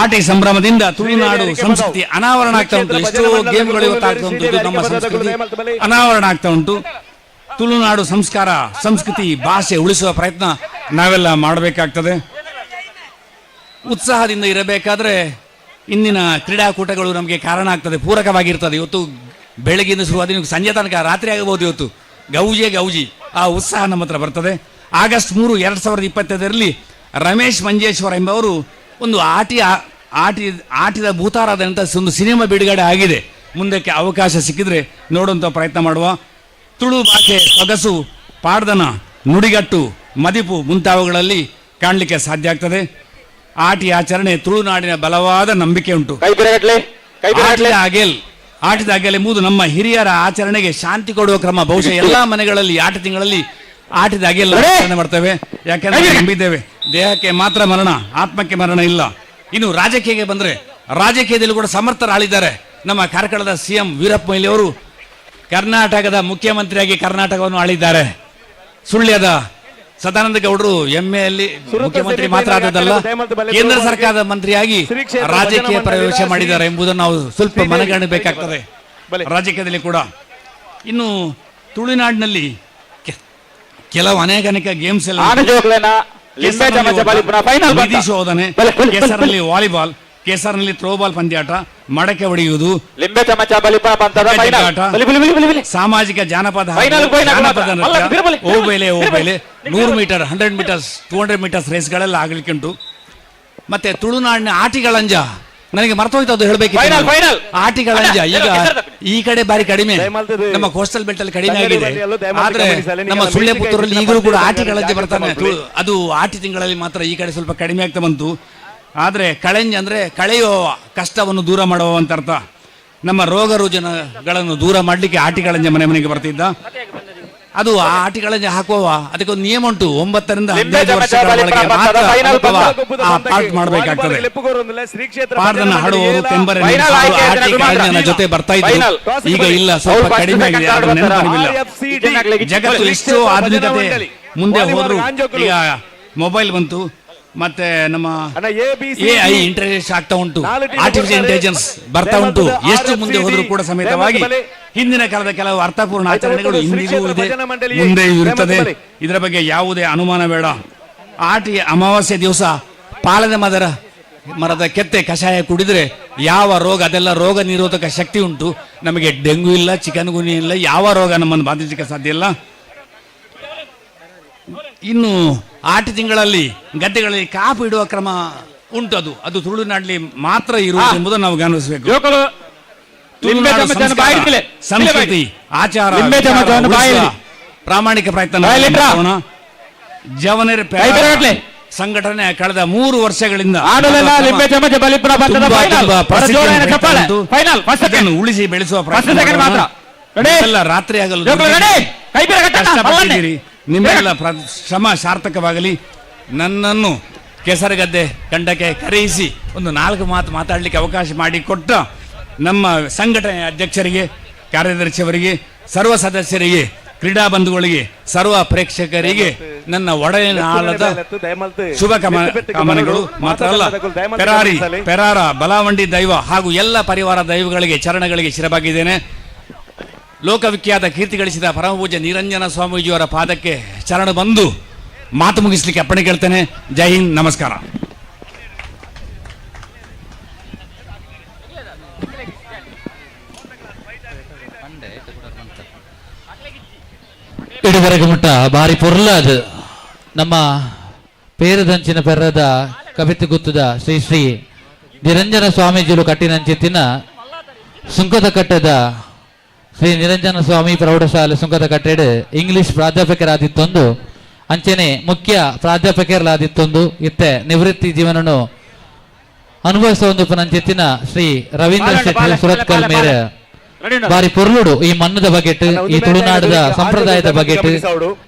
ಆಟಿ ಸಂಭ್ರಮದಿಂದ ತುಳುನಾಡು ಸಂಸ್ಕೃತಿ ಅನಾವರಣ ಆಗ್ತಾ ಉಂಟು. ಎಷ್ಟೋ ಗೇಮ್ಗಳು ಇವತ್ತಾಗ್ತಾ ಉಂಟು, ಇದು ನಮ್ಮ ಸಂಸ್ಕೃತಿ ಅನಾವರಣ ಆಗ್ತಾ ಉಂಟು. ತುಳುನಾಡು ಸಂಸ್ಕಾರ, ಸಂಸ್ಕೃತಿ, ಭಾಷೆ ಉಳಿಸುವ ಪ್ರಯತ್ನ ನಾವೆಲ್ಲ ಮಾಡಬೇಕಾಗ್ತದೆ. ಉತ್ಸಾಹದಿಂದ ಇರಬೇಕಾದ್ರೆ ಇಂದಿನ ಕ್ರೀಡಾಕೂಟಗಳು ನಮಗೆ ಕಾರಣ ಆಗ್ತದೆ, ಪೂರಕವಾಗಿರ್ತದೆ. ಇವತ್ತು ಬೆಳಗಿನ ಶುರುವಾದ ಸಂಜೆ ತನಕ ರಾತ್ರಿ ಆಗಬಹುದು. ಇವತ್ತು ಗೌಜಿ ಆ ಉತ್ಸಾಹ ನಮ್ಮ ಹತ್ರ ಬರ್ತದೆ. ಆಗಸ್ಟ್ 3, 2025ರಲ್ಲಿ ರಮೇಶ್ ಮಂಜೇಶ್ವರ ಎಂಬವರು ಒಂದು ಆಟಿದ ಭೂತಾರಾದಂಥ ಒಂದು ಸಿನಿಮಾ ಬಿಡುಗಡೆ ಆಗಿದೆ. ಮುಂದಕ್ಕೆ ಅವಕಾಶ ಸಿಕ್ಕಿದ್ರೆ ನೋಡುವಂಥ ಪ್ರಯತ್ನ ಮಾಡುವ. ತುಳು ಭಾಷೆ ಸೊಗಸು, ಪಾಡ್ದನ, ನುಡಿಗಟ್ಟು, ಮದಿಪು ಮುಂತಾವುಗಳಲ್ಲಿ ಕಾಣಲಿಕ್ಕೆ ಸಾಧ್ಯ ಆಗ್ತದೆ. ಆಟಿ ಆಚರಣೆ ತುಳುನಾಡಿನ ಬಲವಾದ ನಂಬಿಕೆ ಉಂಟು. ಆಟಿದ ಅಗೆಲ್ ಎಂಬುದು ನಮ್ಮ ಹಿರಿಯರ ಆಚರಣೆಗೆ ಶಾಂತಿ ಕೊಡುವ ಕ್ರಮ. ಬಹುಶಃ ಎಲ್ಲಾ ಮನೆಗಳಲ್ಲಿ ಆಟ ತಿಂಗಳಲ್ಲಿ ಆಟಿದ ಅಗೆಲ್ ಆಚರಣೆ ಮಾಡ್ತೇವೆ. ಯಾಕೆಂದ್ರೆ ನಂಬಿದ್ದೇವೆ ದೇಹಕ್ಕೆ ಮಾತ್ರ ಮರಣ, ಆತ್ಮಕ್ಕೆ ಮರಣ ಇಲ್ಲ. ಇನ್ನು ರಾಜಕೀಯಕ್ಕೆ ಬಂದ್ರೆ, ರಾಜಕೀಯದಲ್ಲಿ ಕೂಡ ಸಮರ್ಥರಾಳಿದ್ದಾರೆ. ನಮ್ಮ ಕಾರ್ಕಳದ CM ವೀರಪ್ಪ ಮೊಯ್ಲಿ ಅವರು ಕರ್ನಾಟಕದ ಮುಖ್ಯಮಂತ್ರಿಯಾಗಿ ಕರ್ನಾಟಕವನ್ನು ಆಳಿದ್ದಾರೆ. ಸುಳ್ಯದ ಸದಾನಂದ ಗೌಡರು MA ಮುಖ್ಯಮಂತ್ರಿ ಮಾತ್ರ ಆದದಲ್ಲ, ಕೇಂದ್ರ ಸರ್ಕಾರದ ಮಂತ್ರಿಯಾಗಿ ರಾಜಕೀಯ ಪ್ರವೇಶ ಮಾಡಿದ್ದಾರೆ ಎಂಬುದನ್ನು ನಾವು ಸ್ವಲ್ಪ ಮನಗಾಣಬೇಕಾಗ್ತದೆ. ರಾಜಕೀಯದಲ್ಲಿ ಕೂಡ ಇನ್ನು ತುಳುನಾಡಿನಲ್ಲಿ ಕೆಲವು ಅನೇಕ ಗೇಮ್ಸ್ ಎಲ್ಲ, ನಿಧಿ ಶೋಧನೆ, ಕೇಸರಲ್ಲಿ ವಾಲಿಬಾಲ್, ಕೇಸರ್ನಲ್ಲಿ ಥ್ರೋಬಾಲ್ ಪಂದ್ಯಾಟ, ಮಡಕೆ ಹೊಡೆಯುವುದು, ಸಾಮಾಜಿಕ ಜಾನಪದ ಓಬೇಲೆ 100 ಮೀಟರ್, 100 ಮೀಟರ್ಸ್, 200 ಮೀಟರ್ಸ್ ರೇಸ್ಗಳೆಲ್ಲ ಆಗ್ಲಿಕ್ಕೆ ಉಂಟು. ಮತ್ತೆ ತುಳುನಾಡಿನ ಆಟಿಗಳಂಜ ನನಗೆ ಮರ್ತೋಯ್ತು, ಅದು ಹೇಳಬೇಕಿತ್ತು. ಆಟಿಗಳಂಜ ಈಗ ಈ ಕಡೆ ಬಾರಿ ಕಡಿಮೆ, ನಮ್ಮ ಕೋಸ್ಟಲ್ ಬೆಲ್ಟ್ ಅಲ್ಲಿ ಕಡಿಮೆ ಆಗಿದೆ. ಆದ್ರೆ ನಮ್ಮ ಸುಳ್ಯ ಪುತ್ತೂರಲ್ಲಿ ಈಗಲೂ ಕೂಡ ಆಟಿಗಳಂಜ ಬರ್ತಾನೆ. ಅದು ಆಟಿ ತಿಂಗಳಲ್ಲಿ ಮಾತ್ರ ಈ ಕಡೆ ಸ್ವಲ್ಪ ಕಡಿಮೆ ಆಗ್ತಾ ಬಂತು. ಆದ್ರೆ ಕಳೆಂಜ ಅಂದ್ರೆ ಕಳೆಯುವ ಕಷ್ಟವನ್ನು ದೂರ ಮಾಡುವ ಅಂತ ಅರ್ಥ. ನಮ್ಮ ರೋಗ ರುಜಿನಗಳನ್ನು ದೂರ ಮಾಡ್ಲಿಕ್ಕೆ ಆಟಿಗಳಂಜ ಮನೆಗೆ ಬರ್ತಿದ್ದ. ಅದು ಆ ಆಟಿಗಳಂಜ ಹಾಕುವ ಅದಕ್ಕೆ ಒಂದು ನಿಯಮ ಉಂಟು. 9 ರಿಂದ 15 ವರ್ಷಗಳ ಒಳಗೆ ಮಾತ್ರ ಆ ಪಾರ್ಟ್ ಮಾಡಬೇಕಾಗ್ತದೆ. ಪಾರ್ದನ ಹಾಡುವವರು ತೆಂಬರೆ ಆಟಿಗಳಂಜನ ಜೊತೆ ಬರ್ತಾ ಇದ್ರು, ಈಗ ಇಲ್ಲ, ಸ್ವಲ್ಪ ಕಡಿಮೆ ಆಗಿದೆ. ಜಗತ್ತು ಎಷ್ಟೋ ಆಧುನಿಕತೆ ಮುಂದೆ ಹೋದ್ರು, ಈಗ ಮೊಬೈಲ್ ಬಂತು, ಮತ್ತೆ ನಮ್ಮ AI ಇಂಟರ್ನೆಟ್ ಆಗ್ತಾ ಉಂಟು, ಆರ್ಟಿಫಿಷಿಯಲ್ ಇಂಟೆಲಿಜೆನ್ಸ್ ಬರ್ತಾ ಉಂಟು. ಎಷ್ಟು ಮುಂದೆ ಹೋದ್ರೂ ಕೂಡ ಸಮೇತವಾಗಿ ಹಿಂದಿನ ಕಾಲದ ಕೆಲವು ಅರ್ಥಪೂರ್ಣ ಆಚರಣೆಗಳು ಇಂದಿಗೂ ಇದೆ, ಮುಂದೆ ಇರುತ್ತದೆ. ಇದರ ಬಗ್ಗೆ ಯಾವುದೇ ಅನುಮಾನ ಬೇಡ. ಆಟಿ ಅಮಾವಾಸ್ಯೆ ದಿವಸ ಪಾಲದ ಮರದ ಕೆತ್ತೆ ಕಷಾಯ ಕುಡಿದ್ರೆ ಯಾವ ರೋಗ, ಅದೆಲ್ಲ ರೋಗ ನಿರೋಧಕ ಶಕ್ತಿ ಉಂಟು. ನಮಗೆ ಡೆಂಗು ಇಲ್ಲ, ಚಿಕನ್ ಗುನಿ ಇಲ್ಲ, ಯಾವ ರೋಗ ನಮ್ಮನ್ನು ಬಾಧಿಸಲಿಕ್ಕೆ ಸಾಧ್ಯ ಇಲ್ಲ. ಇನ್ನು ಆಟಿ ತಿಂಗಳಲ್ಲಿ ಗದ್ದೆಗಳಲ್ಲಿ ಕಾಪು ಇಡುವ ಕ್ರಮ ಉಂಟು. ಅದು ತುಳುನಾಡಲ್ಲಿ ಮಾತ್ರ ಇರುವುದು ಎಂಬುದನ್ನು ನಾವು ಗಮನಿಸಬೇಕು. ಸಂಸ್ಕೃತಿ, ಆಚಾರ, ಪ್ರಾಮಾಣಿಕ ಪ್ರಯತ್ನ. ಜವನೇರ್ ಸಂಘಟನೆ ಕಳೆದ 3 ವರ್ಷಗಳಿಂದ ಉಳಿಸಿ ಬೆಳೆಸುವ ಪ್ರಯತ್ನ. ರಾತ್ರಿ ಆಗಲು ಕಷ್ಟಪಟ್ಟಿದ್ದೀರಿ, ನಿಮ್ಮೆಲ್ಲ ಶ್ರಮ ಸಾರ್ಥಕವಾಗಲಿ. ನನ್ನನ್ನು ಕೆಸರಗದ್ದೆ ತಂಡಕ್ಕೆ ಕರೆಯಿಸಿ ಒಂದು 4 ಮಾತು ಮಾತಾಡಲಿಕ್ಕೆ ಅವಕಾಶ ಮಾಡಿಕೊಟ್ಟ ನಮ್ಮ ಸಂಘಟನೆಯ ಅಧ್ಯಕ್ಷರಿಗೆ, ಕಾರ್ಯದರ್ಶಿಯವರಿಗೆ, ಸರ್ವ ಸದಸ್ಯರಿಗೆ, ಕ್ರೀಡಾ ಬಂಧುಗಳಿಗೆ, ಸರ್ವ ಪ್ರೇಕ್ಷಕರಿಗೆ ನನ್ನ ಒಡೆಯನ ಆಳದ ಶುಭ ಕಾಮನೆಗಳು. ಮಾತ್ರ ಅಲ್ಲ, ಪೆರಾರ ಬಲಾವಂಡಿ ದೈವ ಹಾಗೂ ಎಲ್ಲ ಪರಿವಾರ ದೈವಗಳಿಗೆ ಚರಣಗಳಿಗೆ ಶಿರಬಾಗಿದ್ದೇನೆ. ಲೋಕವಿಖ್ಯಾತ ಕೀರ್ತಿ ಗಳಿಸಿದ ಪರಮಪೂಜ್ಯ ನಿರಂಜನ ಸ್ವಾಮೀಜಿಯವರ ಪಾದಕ್ಕೆ ಶರಣ ಬಂದು ಮಾತು ಮುಗಿಸ್ಲಿಕ್ಕೆ ಅಪ್ಪಣೆ ಕೇಳ್ತೇನೆ. ಜೈ ಹಿಂದ್, ನಮಸ್ಕಾರ. ಇದುವರೆಗೆ ಮುಟ್ಟ ಬಾರಿ ಪೊರ್ಲಾದ ನಮ್ಮ ಪೇರದಂಚಿನ ಪೆರ್ರದ ಕವಿತೆ ಗುತ್ತದ ಶ್ರೀ ಶ್ರೀ ನಿರಂಜನ ಸ್ವಾಮೀಜಿಲು ಕಟ್ಟಿನಂಚಿತ್ತಿನ ಸುಂಕದ ಕಟ್ಟದ ಶ್ರೀ ನಿರಂಜನ ಸ್ವಾಮಿ ಪ್ರೌಢಶಾಲೆ ಸುಂಕದ ಕಟ್ಟೆಡ್ ಇಂಗ್ಲಿಷ್ ಪ್ರಾಧ್ಯಾಪಕರಾದಿತ್ತೊಂದು ಅಂಚನೆ ಮುಖ್ಯ ಪ್ರಾಧ್ಯಾಪಕರಾದಿತ್ತೊಂದು ಇತ್ತೆ ನಿವೃತ್ತಿ ಜೀವನನು ಅನುಭವಿಸುವ ಪನಂಚಿತ್ತಿನ ಶ್ರೀ ರವೀಂದ್ರ ಶೆಟ್ಟಿ ಸುರತ್ಕಲ್ ಮೇರೆ ಬಾರಿ ಪೊರ್ಲುಡು ಈ ಮಣ್ಣದ ಬಗೆಟ್ ಈ ತುಳುನಾಡದ ಸಂಪ್ರದಾಯದ ಬಗೆಟ್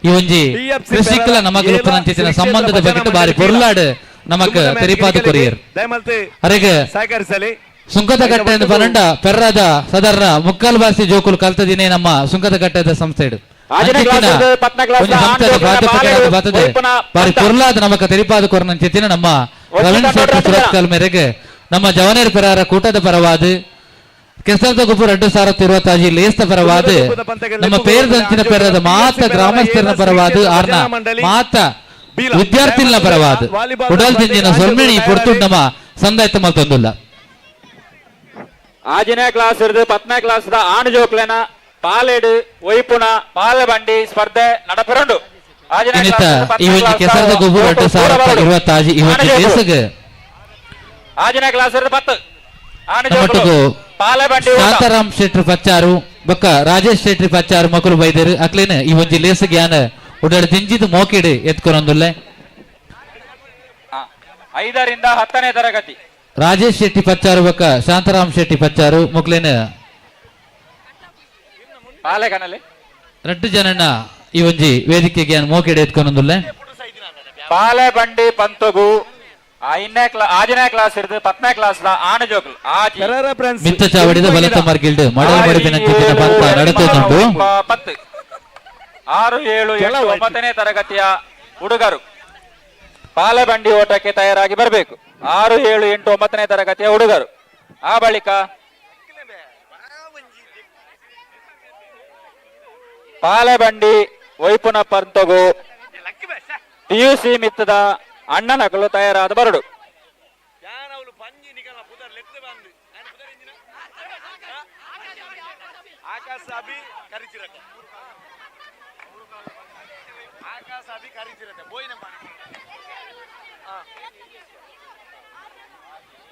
ಈ ಒಂಜಿ ಕೃಷಿಕಲ ನಮಗಲು ಪನಂಚಿತ್ತಿನ ಸಂಬಂಧದ ಬಗೆಟ್ ಬಾರಿ ಪೊರ್ಲಾಡ್ ನಮಕ್ ತೆರಿಪಾದ ಕೊರಿಯರ್ ಅರೆಗೆ ಸುಂಕದ ಕಟ್ಟೆ ಪನ್ನಂಡ ಪೆರ್ರದ ಸಾಧಾರಣ ಮುಕ್ಕಾಲ್ ಬಾಸಿ ಜೋಕುಲು ಕಲ್ತದಿನೇ ನಮ್ಮ ಸುಂಕದ ಕಟ್ಟೆದ ಸಂಸ್ಥೆ ಬಾರಿ ಪೊರ್ಲಾದ ನಮಕ ತೆರಿಪಾದ ಕೊರನಂಚಿತ್ತಿನ ನಮ್ಮ ರವೀಂದ್ರ ಶೆಟ್ಟಿ ಸುರತ್ಕಲ್ ಮೇರೆಗೆ ನಮ್ಮ ಜವನೇರ್ ಪೆರಾರ ಕೂಟದ ಪರವಾದ ಕೆಸರದ ಗುಪ್ಪು 2025 ಲೇಸ್ತ ಪರವಾದ ನಮ್ಮ ಪೇರದಂಚಿನ ಪೆರದ ಮಾತ ಗ್ರಾಮಸ್ಥರ ಪರವಾದ ಆರ್ನ ಮಾತ ವಿದ್ಯಾರ್ಥಿಗಳ ಪರವಾದ ಉಡಲ್ ದಿಂಜಿನ ಸೊಲ್ಮಿಣಿ ಪೊರ್ತು ನಮ್ಮ ಸಂದಾಯ್ತ ಮಲ್ತೊಂದುಲ್ಲ ಆಜನೇ ಕ್ಲಾಸ್ ಇರ್ದು 10ನೇ ಕ್ಲಾಸ್ ದ ಆಣ್ ಜೋಕ್ಲೆನ ಪಾಲೆಡು ಒಯ್ಪುನ ಪಾಲಬಂಡಿ ಸ್ಪರ್ಧೆ ನಡಪೆರಂಡು ಇವತ್ತು ಕೆಸರದ ಗುಬ್ಬು 2025 ಇವತ್ತು ದೇಶಗೆ ಆಜನೇ ಕ್ಲಾಸ್ ಇರ್ದು 10 ನಮ್ಮಟುಗು ಶಾಂತಾರಾಮ್ ಶೆಟ್ಟಿ ಪಚ್ಚಾರು ಬೊಕ್ಕ ರಾಜೇಶ್ ಶೆಟ್ಟಿ ಪಚ್ಚಾರು ಮಕ್ಕಳು ಬೈದರು ಅಕ್ಲೇನ ಈ ಒಂಜಿ ಲೇಸ ಜ್ಞಾನ ಉಡಾಡ ದಿಂಜಿದು ಮೋಕೆಡು ಎತ್ಕೊರೊಂದುಲ್ಲೆ 5ರಿಂದ 10ನೇ ತರಗತಿ ರಾಜೇಶ್ ಶೆಟ್ಟಿ ಪಚ್ಚಾರು ಬೊಕ್ಕ ಶಾಂತಾರಾಮ್ ಶೆಟ್ಟಿ ಪಚ್ಚಾರು ಮಕ್ಕಳೇನ ರಡ್ಡು ಜನನ ಈ ಒಂಜಿ ವೇದಿಕೆ ಜ್ಞಾನ ಮೋಕೆಡು ಎತ್ಕೊರೊಂದುಲ್ಲೆ ಪಾಲೆಬಂಡಿ ಪಂತಗು ಆಜನೇ ಕ್ಲಾಸ್ ಇರ್ದು 10ನೇ ಕ್ಲಾಸ್ ಆಣ ಜೋಕಲ್ ಮಿತ್ತ ಚಾವಡಿದ ಬಲತ ಮಾರ್ಗಿಲ್ಡ್ ಮಾಡಲ್ ಮಾಡಿದ ಪಂತ ನಡೆತುಂಟು 10 6 7 8 9ನೇ ತರಗತಿಯ ಹುಡುಗರು ಪಾಲೆಬಂಡಿ ಓಟಕ್ಕೆ ತಯಾರಾಗಿ ಬರಬೇಕು. 6 7 8 9ನೇ ತರಗತಿಯ ಹುಡುಗರು. ಆ ಬಳಿಕ ಪಾಲೆಬಂಡಿ ವೈಪುನ ಪಂತಗು PUC ಮಿತ್ತದ ಅಣ್ಣನಕಲು ತಯಾರಾದ ಬರಡು.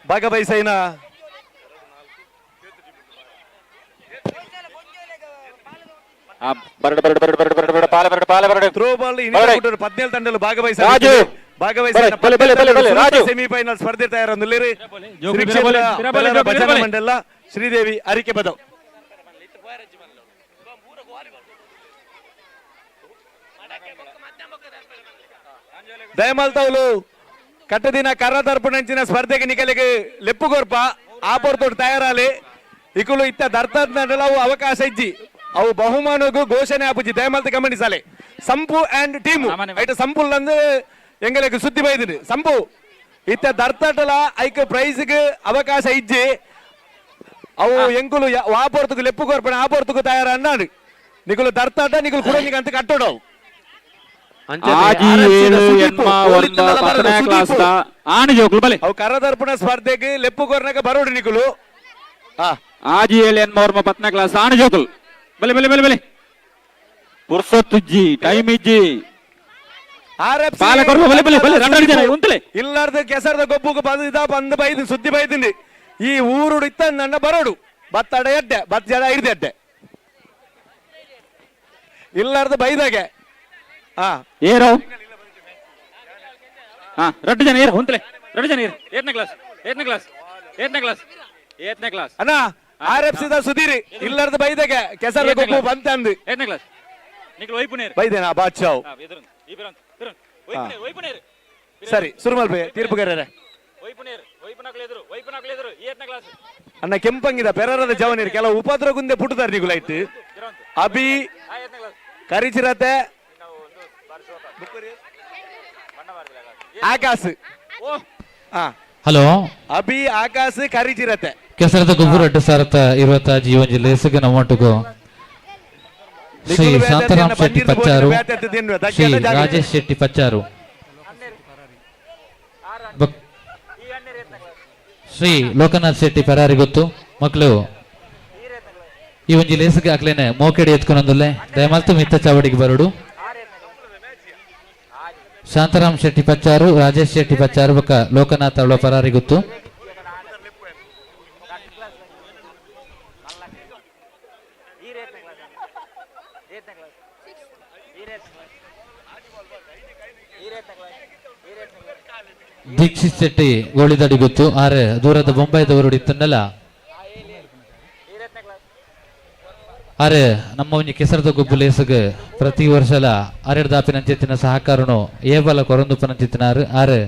ಭಾಗವಹಿಸೈನ ಥ್ರೋಬಾಲ್ ತಂಡಗಳು ಸೆಮಿಫೈನಲ್ ಸ್ಪರ್ಧೆ ತಯಾರೊಂದುಲ್ಲೇರಿ ಭಜನಾ ಮಂಡಲ ಶ್ರೀದೇವಿ ಅರಿಕೆ ಬದವ್ ದಯಮಾಲ್ತವಲು ಕಟ್ಟದಿನ ಕರ್ರತರ್ಪಣಂಚಿನ ಸ್ಪರ್ಧೆಗೆ ನಿಕಲಿಗೆ ಲೆಪ್ಪುಗೊರ್ಪ ಆಪೋರ್ತೋಡು ತಯಾರಾಲಿ ಇಕುಲು ಇತ್ತ ದರ್ತಾಂಡಲ ಅವು ಅವಕಾಶ ಇಜ್ಜಿ ಅವು ಬಹುಮಾನಗೂ ಘೋಷಣೆ ಆಪುಜಿ ದಯಮಾಲ್ತ ಗಮನಿಸಾಲೆ ಸಂಪು ಅಂಡ್ ಟೀಮು ಐಟ ಸಂಪುಲ್ ಅಂದ್ರೆ ಎಂಗಲಕ್ಕೆ ಸುದ್ದಿ ಬೈದಿನಿ ಸಂಪು ಇತ್ತ ದರ್ತಾಟಲ ಐಕ ಪ್ರೈಸ್ಗೆ ಅವಕಾಶ ಇಜ್ಜಿ ಅವು ಎಂಕುಲು ವಾಪೋರ್ತುಕು ಲೆಪ್ಪುಗೊರ್ಪಣೆ ಆಪೋರ್ತುಕು ತಯಾರ ಅನ್ನಾಡು ನಿಕುಲು ದರ್ತಾಟ ನಿಕುಲು ಕುಡನಿಗೆ ಅಂತ ಕಟ್ಟೋಡು ಕರದರ್ಪಣ ಸ್ಪರ್ಧೆಗೆ ಲೆಪ್ಪುಗೊರ್ನಗ ಬರೋಡು ನಿಕುಲು ಆಜಿ 7 ಎನ್ಮೋರ್ಮ 10ನೇ ಕ್ಲಾಸ್ ಆಣ ಜೋಕಲ್ ಬಲೆ ಬಲೆ ಬಲೆ ಬಲೆ ಪುರ್ಸೊತ್ತುಜ್ಜಿ ಟೈಮ್ ಇಜ್ಜಿ ಇಲ್ಲಾರ್ದು ಕೆಸರದ ಗೊಬ್ಬುಗ ಬಂದ ಬೈದು ಸುದ್ದಿ ಬೈದಿನಿ ಈ ಊರು ಇತ್ತ ನನ್ನ ಬರೋಡು ಬತ್ತಡ ಎಡ್ಡೆ ಬತ್ ಜಡ ಹಿಡ್ದೆ ಎಡ್ಡೆ ಇಲ್ಲಾರ್ದು ಬೈದಾಗೆ ಏರೋ ರಡ್ಡು ಜನ ಏರ್ ಹೊಂತಲೆ ರಡ್ಡು ಜನ ಏರ್ 8ನೇ ಕ್ಲಾಸ್ 8ನೇ ಕ್ಲಾಸ್ 8ನೇ ಕ್ಲಾಸ್ 8ನೇ ಕ್ಲಾಸ್ ಅಣ್ಣ RFC ದ ಸುದೀರಿ ಇಲ್ಲಾರ್ದು ಬೈದಾಗೆ ಕೆಸರದ ಗೊಬ್ಬು ಬಂತ ಅಂದು 8ನೇ ಕ್ಲಾಸ್ ನಿಕಲ್ ವೈಪುನೇರ್ ಬೈದೇನಾ ಬಾದ್ಶಾವ್ ಸರಿ ಸುರುಮಲ್ಪೆ ತೀರ್ಪುಗಾರರೇ ಅನ್ನ ಕೆಂಪಂಗಿದ ಪೆರರದ ಜವನೀರು ಕೆಲವು ಉಪದ್ರ ಗುಂದೆ ಪುಟ್ಟದಾರ ನಿಗುಲ ಇತ್ತು ಅಭಿ ಕರಿಚಿರತೆ ಆಕಾಶ್ ಹಲೋ ಅಭಿ ಆಕಾಶ್ ಕರಿಚಿರತೆ ಕೆಸರದ ಗುಬ್ಬು 2025 ಜೀವನ ಜಿಲ್ಲೆ ನಮ್ಮೊಟ್ಟಿಗೂ ಶ್ರೀ ಶಾಂತಾರಾಮ್ ಶೆಟ್ಟಿ ಪಚ್ಚಾರು, ಶ್ರೀ ರಾಜೇಶ್ ಶೆಟ್ಟಿ ಪಚ್ಚಾರು, ಶ್ರೀ ಲೋಕನಾಥ್ ಶೆಟ್ಟಿ ಪರಾರಿ ಗೊತ್ತು ಮಕ್ಕಳು ಈ ಒಂಜಿ ಲೇಸಿಗೆ ಹಾಕ್ಲೇನೆ ಮೋಕೆಡಿ ಎತ್ಕೊಂಡೊಂದಲ್ಲೇ ದಯಮಾಲ್ತು ಮಿತ್ತ ಚಾವಡಿಗೆ ಬರೋಡು. ಶಾಂತಾರಾಮ್ ಶೆಟ್ಟಿ ಪಚ್ಚಾರು, ರಾಜೇಶ್ ಶೆಟ್ಟಿ ಪಚ್ಚಾರು ಬೊಕ್ಕ ಲೋಕನಾಥ್ ಅವಳ ಪರಾರಿ ಗೊತ್ತು. ದೀಕ್ಷಿತ್ ಶೆಟ್ಟಿ ಗೋಳಿದಡಿ ಗೊತ್ತು. ಆರೆ ದೂರದ ಬೊಂಬೈದವರು ಇತ್ತನ್ನಲ್ಲ ಆರೆ ನಮ್ಮ ಒಂಜಿ ಕೆಸರದ ಗುಬ್ಬು ಲೇಸಗ್ ಪ್ರತಿ ವರ್ಷಲ ಅರೆಡ್ದಾಪಿನಂಚಿತ್ತಿನ ಸಹಕಾರನು ಏಬಲ ಕೊರಂದುಪನಂಚಿತ್ತಿನಾರು. ಆರೆ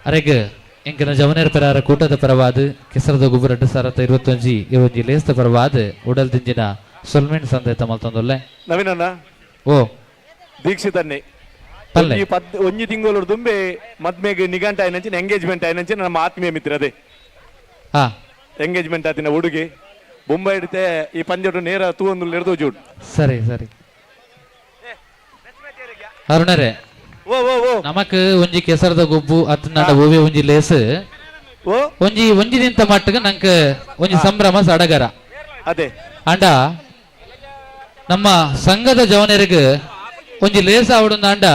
ಅರೆಗ್ ಎಂಕನ ಜವನೇರ್ ಪೆರಾರ ಕೂಟದ ಪರವಾದ ಕೆಸರದ ಗುಬ್ಬು 2021 ಈ ಒಂಜಿ ಲೇಸ್ದ ಪರವಾದ ಉಡಲ್ ದಿಂಜಿನ ಸೊಲ್ಮೆಂಟ್ ಸಂದೇತ ಮಲ್ತೊಂದೊಲ್ಲೆ ನವೀನಣ್ಣ ಓ ದೀಕ್ಷಿತನ್ನೇ ಒಂಜಿ ತಿಂಗಳು ದುಂಬೆ ಮದ್ಮೆಗೆ ನಿಗಂಟ ಆಯ್ನಂಚಿನ ಎಂಗೇಜ್ಮೆಂಟ್ ಆಯ್ನಂಚಿನ ನಮ್ಮ ಆತ್ಮೀಯ ಮಿತ್ರ ಅದೇ ಎಂಗೇಜ್ಮೆಂಟ್ ಆತಿನ ಹುಡುಗಿ ಬೊಂಬೈ ಹಿಡಿತೆ ಈ ಪಂಜೋಟು ನೇರ ತೂವೊಂದು ಹಿಡಿದು ಜೋಡು. ಸರಿ ಸರಿ ಅರುಣರೇ ನಮಕ್ ಒಂಜಿ ಕೆಸರದ ಗುಬ್ಬು ಅತ್ತನಾಡ ಓವೆ ಒಂಜಿ ಲೇಸ್ ಒಂಜಿ ನಿಂತ ಮಟ್ಟಗ ನಂಕ ಒಂಜಿ ಸಂಭ್ರಮ ಸಡಗರ ಅದೇ ಅಂಡ ನಮ್ಮ ಸಂಘದ ಜವನರಿಗೆ ಒಂಜಿ ಲೇಸ್ ಆವಡು ಅಂಡ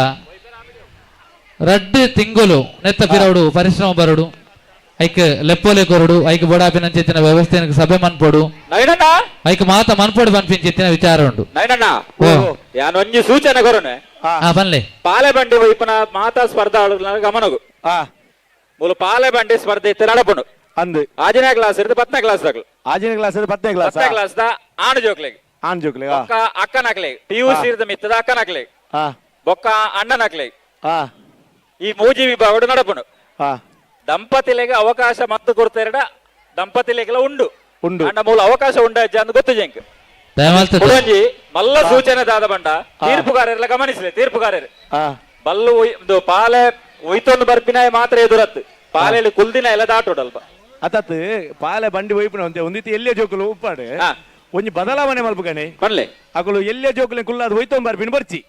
2 ತಿಂಗಳು ನೆತ್ತ ಪಿರವಡು ಪರಿಶ್ರಮ ಬರಡು ಐಕ್ ಲೆಪ್ಪೋಲೆ ಕೊರಡು ಐಕ್ ಬೊಡಾಪಿನಂಚಿತ್ತಿನ ವ್ಯವಸ್ಥೆ ಸಭೆ ಮನ್ಪೋಡು ಐಕ್ ಮಾತ ಮನ್ಪೋಡು ಪನ್ಪಿಂಚಿತ್ತಿನ ವಿಚಾರ ಉಂಡು. ಯಾನ್ ಒಂಜಿ ಸೂಚನೆ ಕೊರನೆ ಬನ್ಲೆ ಪಾಲೆ ಬಂಡಿ ವೈಪನ ಮಾತಾ ಸ್ಪರ್ಧಾ ಗಮನಗು ಮೂಲ ಪಾಲೆ ಬಂಡಿ ಸ್ಪರ್ಧೆ ಇತ್ತೆ ನಡಪುಂಡು ಅಂದು 6ನೇ ಕ್ಲಾಸ್ ಇರ್ದು 10ನೇ ಕ್ಲಾಸ್ ದಾಗಲು 6ನೇ ಕ್ಲಾಸ್ ಇರ್ದು 10ನೇ ಕ್ಲಾಸ್ ದ ಆಣು ಜೋಕ್ಲೆಗೆ ಅಕ್ಕನಕ್ಲೆಗೆ PUC ಇರ್ದ ಮಿತ್ತದ ಅಕ್ಕನಕ್ಲೆಗೆ ಬೊಕ್ಕ ಅಣ್ಣನಕ್ಲೆಗೆ ಈ ಮೂಜಿ ವಿಭಾಗಡು ನಡಪುಂಡು. ದಂಪತಿಲೆಗೆ ಅವಕಾಶ ಮತ್ತು ಕೊಡ್ತಾರ ದಂಪತಿಲೆಗೆಲ್ಲ ಉಂಡು ಅಂಡ ಮೂಲ ಅವಕಾಶ ಉಂಡಜ್ಜ ಅಂದ್ ಗೊತ್ತು ಜಂಕ್ ಕುಡಂಜಿ ಮಲ್ಲ ಸೂಚನೆ ದಾದ ಬಂಡ ತೀರ್ಪುಗಾರರೆಲ್ಲ ಗಮನಿಸಲಿ ತೀರ್ಪುಗಾರರು ಬಲ್ಲು ಇದು ಪಾಲೆ ಒಯ್ತೊಂದು ಬರ್ಪಿನ ಮಾತ್ರ ಎದುರತ್ತು ಪಾಲೆಯಲ್ಲಿ ಕುಲ್ದಿನ ಎಲ್ಲ ದಾಟೋಡಲ್ಪ ಅತತ್ ಪಾಲೆ ಬಂಡಿ ಒಯ್ಪಿನ ಒಂದಿತ್ತು ಎಲ್ಲೇ ಜೋಕುಲು ಉಪ್ಪಾಡು ಒಂಜಿ ಬದಲಾವಣೆ ಮಲ್ಪಗಣೆ ಬರ್ಲೆ ಅಕಲು ಎಲ್ಲೇ ಜೋಕುಲೆ ಕುಲ್ಲಾದ ಒಯ್ತೊಂದು ಬರ್ಪಿನ ಬರ್ಚಿ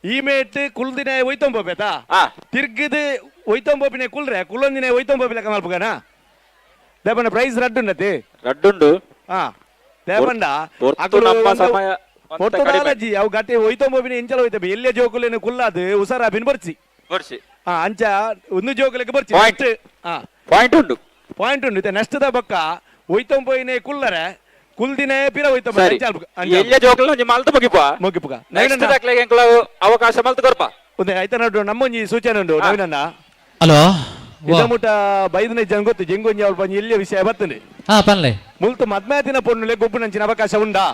ಈ ಮೇಟ್ ಕುಲ್ದಿನ ಒಯ್ತೊಂಬೋಪೇತಾ ತಿರ್ಗಿದ್ ಒಯ್ತೊಂಬೋಪಿನ ಕುಲ್ರೆ ಕುಲ್ಲೊಂದಿನ ಒಯ್ತೊಂಬೋಪಿ ಲೆಕ್ಕ ಮಲ್ಪಗಣ ದೇಪಂಡ ಪ್ರೈಸ್ ರಡ್ಡುಂಡತಿ ರಡ್ಡುಂಡು ದೇಪಂಡ ಒಟ್ಟದಾಲಜಿ ಅವು ಗಟ್ಟಿ ಒಯ್ತೊಂಬೋಪಿನ ಇಂಚಲ ಒಯ್ತಬಿ ಎಲ್ಲೇ ಜೋಕುಲೇನು ಕುಲ್ಲಾದ ಉಸಾರಾಪಿನ ಬರ್ಚಿ ಅಂಚ ಒಂದು ಜೋಕುಲೆಗೆ ಬರ್ಚಿ ಪಾಯಿಂಟ್ ಉಂಡು ನೆಕ್ಸ್ಟ್ ದ ಬಕ್ಕ ಒಯ್ತೊಂಬೋಯಿನೇ ಕುಲ್ಲರೆ ಕುಲ್ದಿನೇ ಪಿರ ಒಯ್ತೊಂಬ ಎಲ್ಲೇ ಜೋಕುಲ ಒಂಜಿ ಮಲ್ತ ಮುಗಿಪುಗ ಅವಕಾಶ ಮಲ್ತ ಕೊರ್ಪ ಆಯ್ತಾ ನೋಡು ನಮ್ಮೊಂಜಿ ಸೂಚನೆ ಉಂಡು ನವೀನಣ್ಣ. ಹಲೋ ಇದಮುಟ 15 ಜನ ಗೊತ್ತು ಜಂಗೊಂಜಿ ಅವಳು ಬಂದು ಎಲ್ಲಿಯ ವಿಷಯ ಬರ್ತದೆ ಮುಲ್ತು ಮದ್ಮ್ಯಾತಿನ ಪೊಣ್ಣುಲೆ ಗೊಬ್ಬುನಂಚಿನ ಅವಕಾಶ ಉಂಡಾ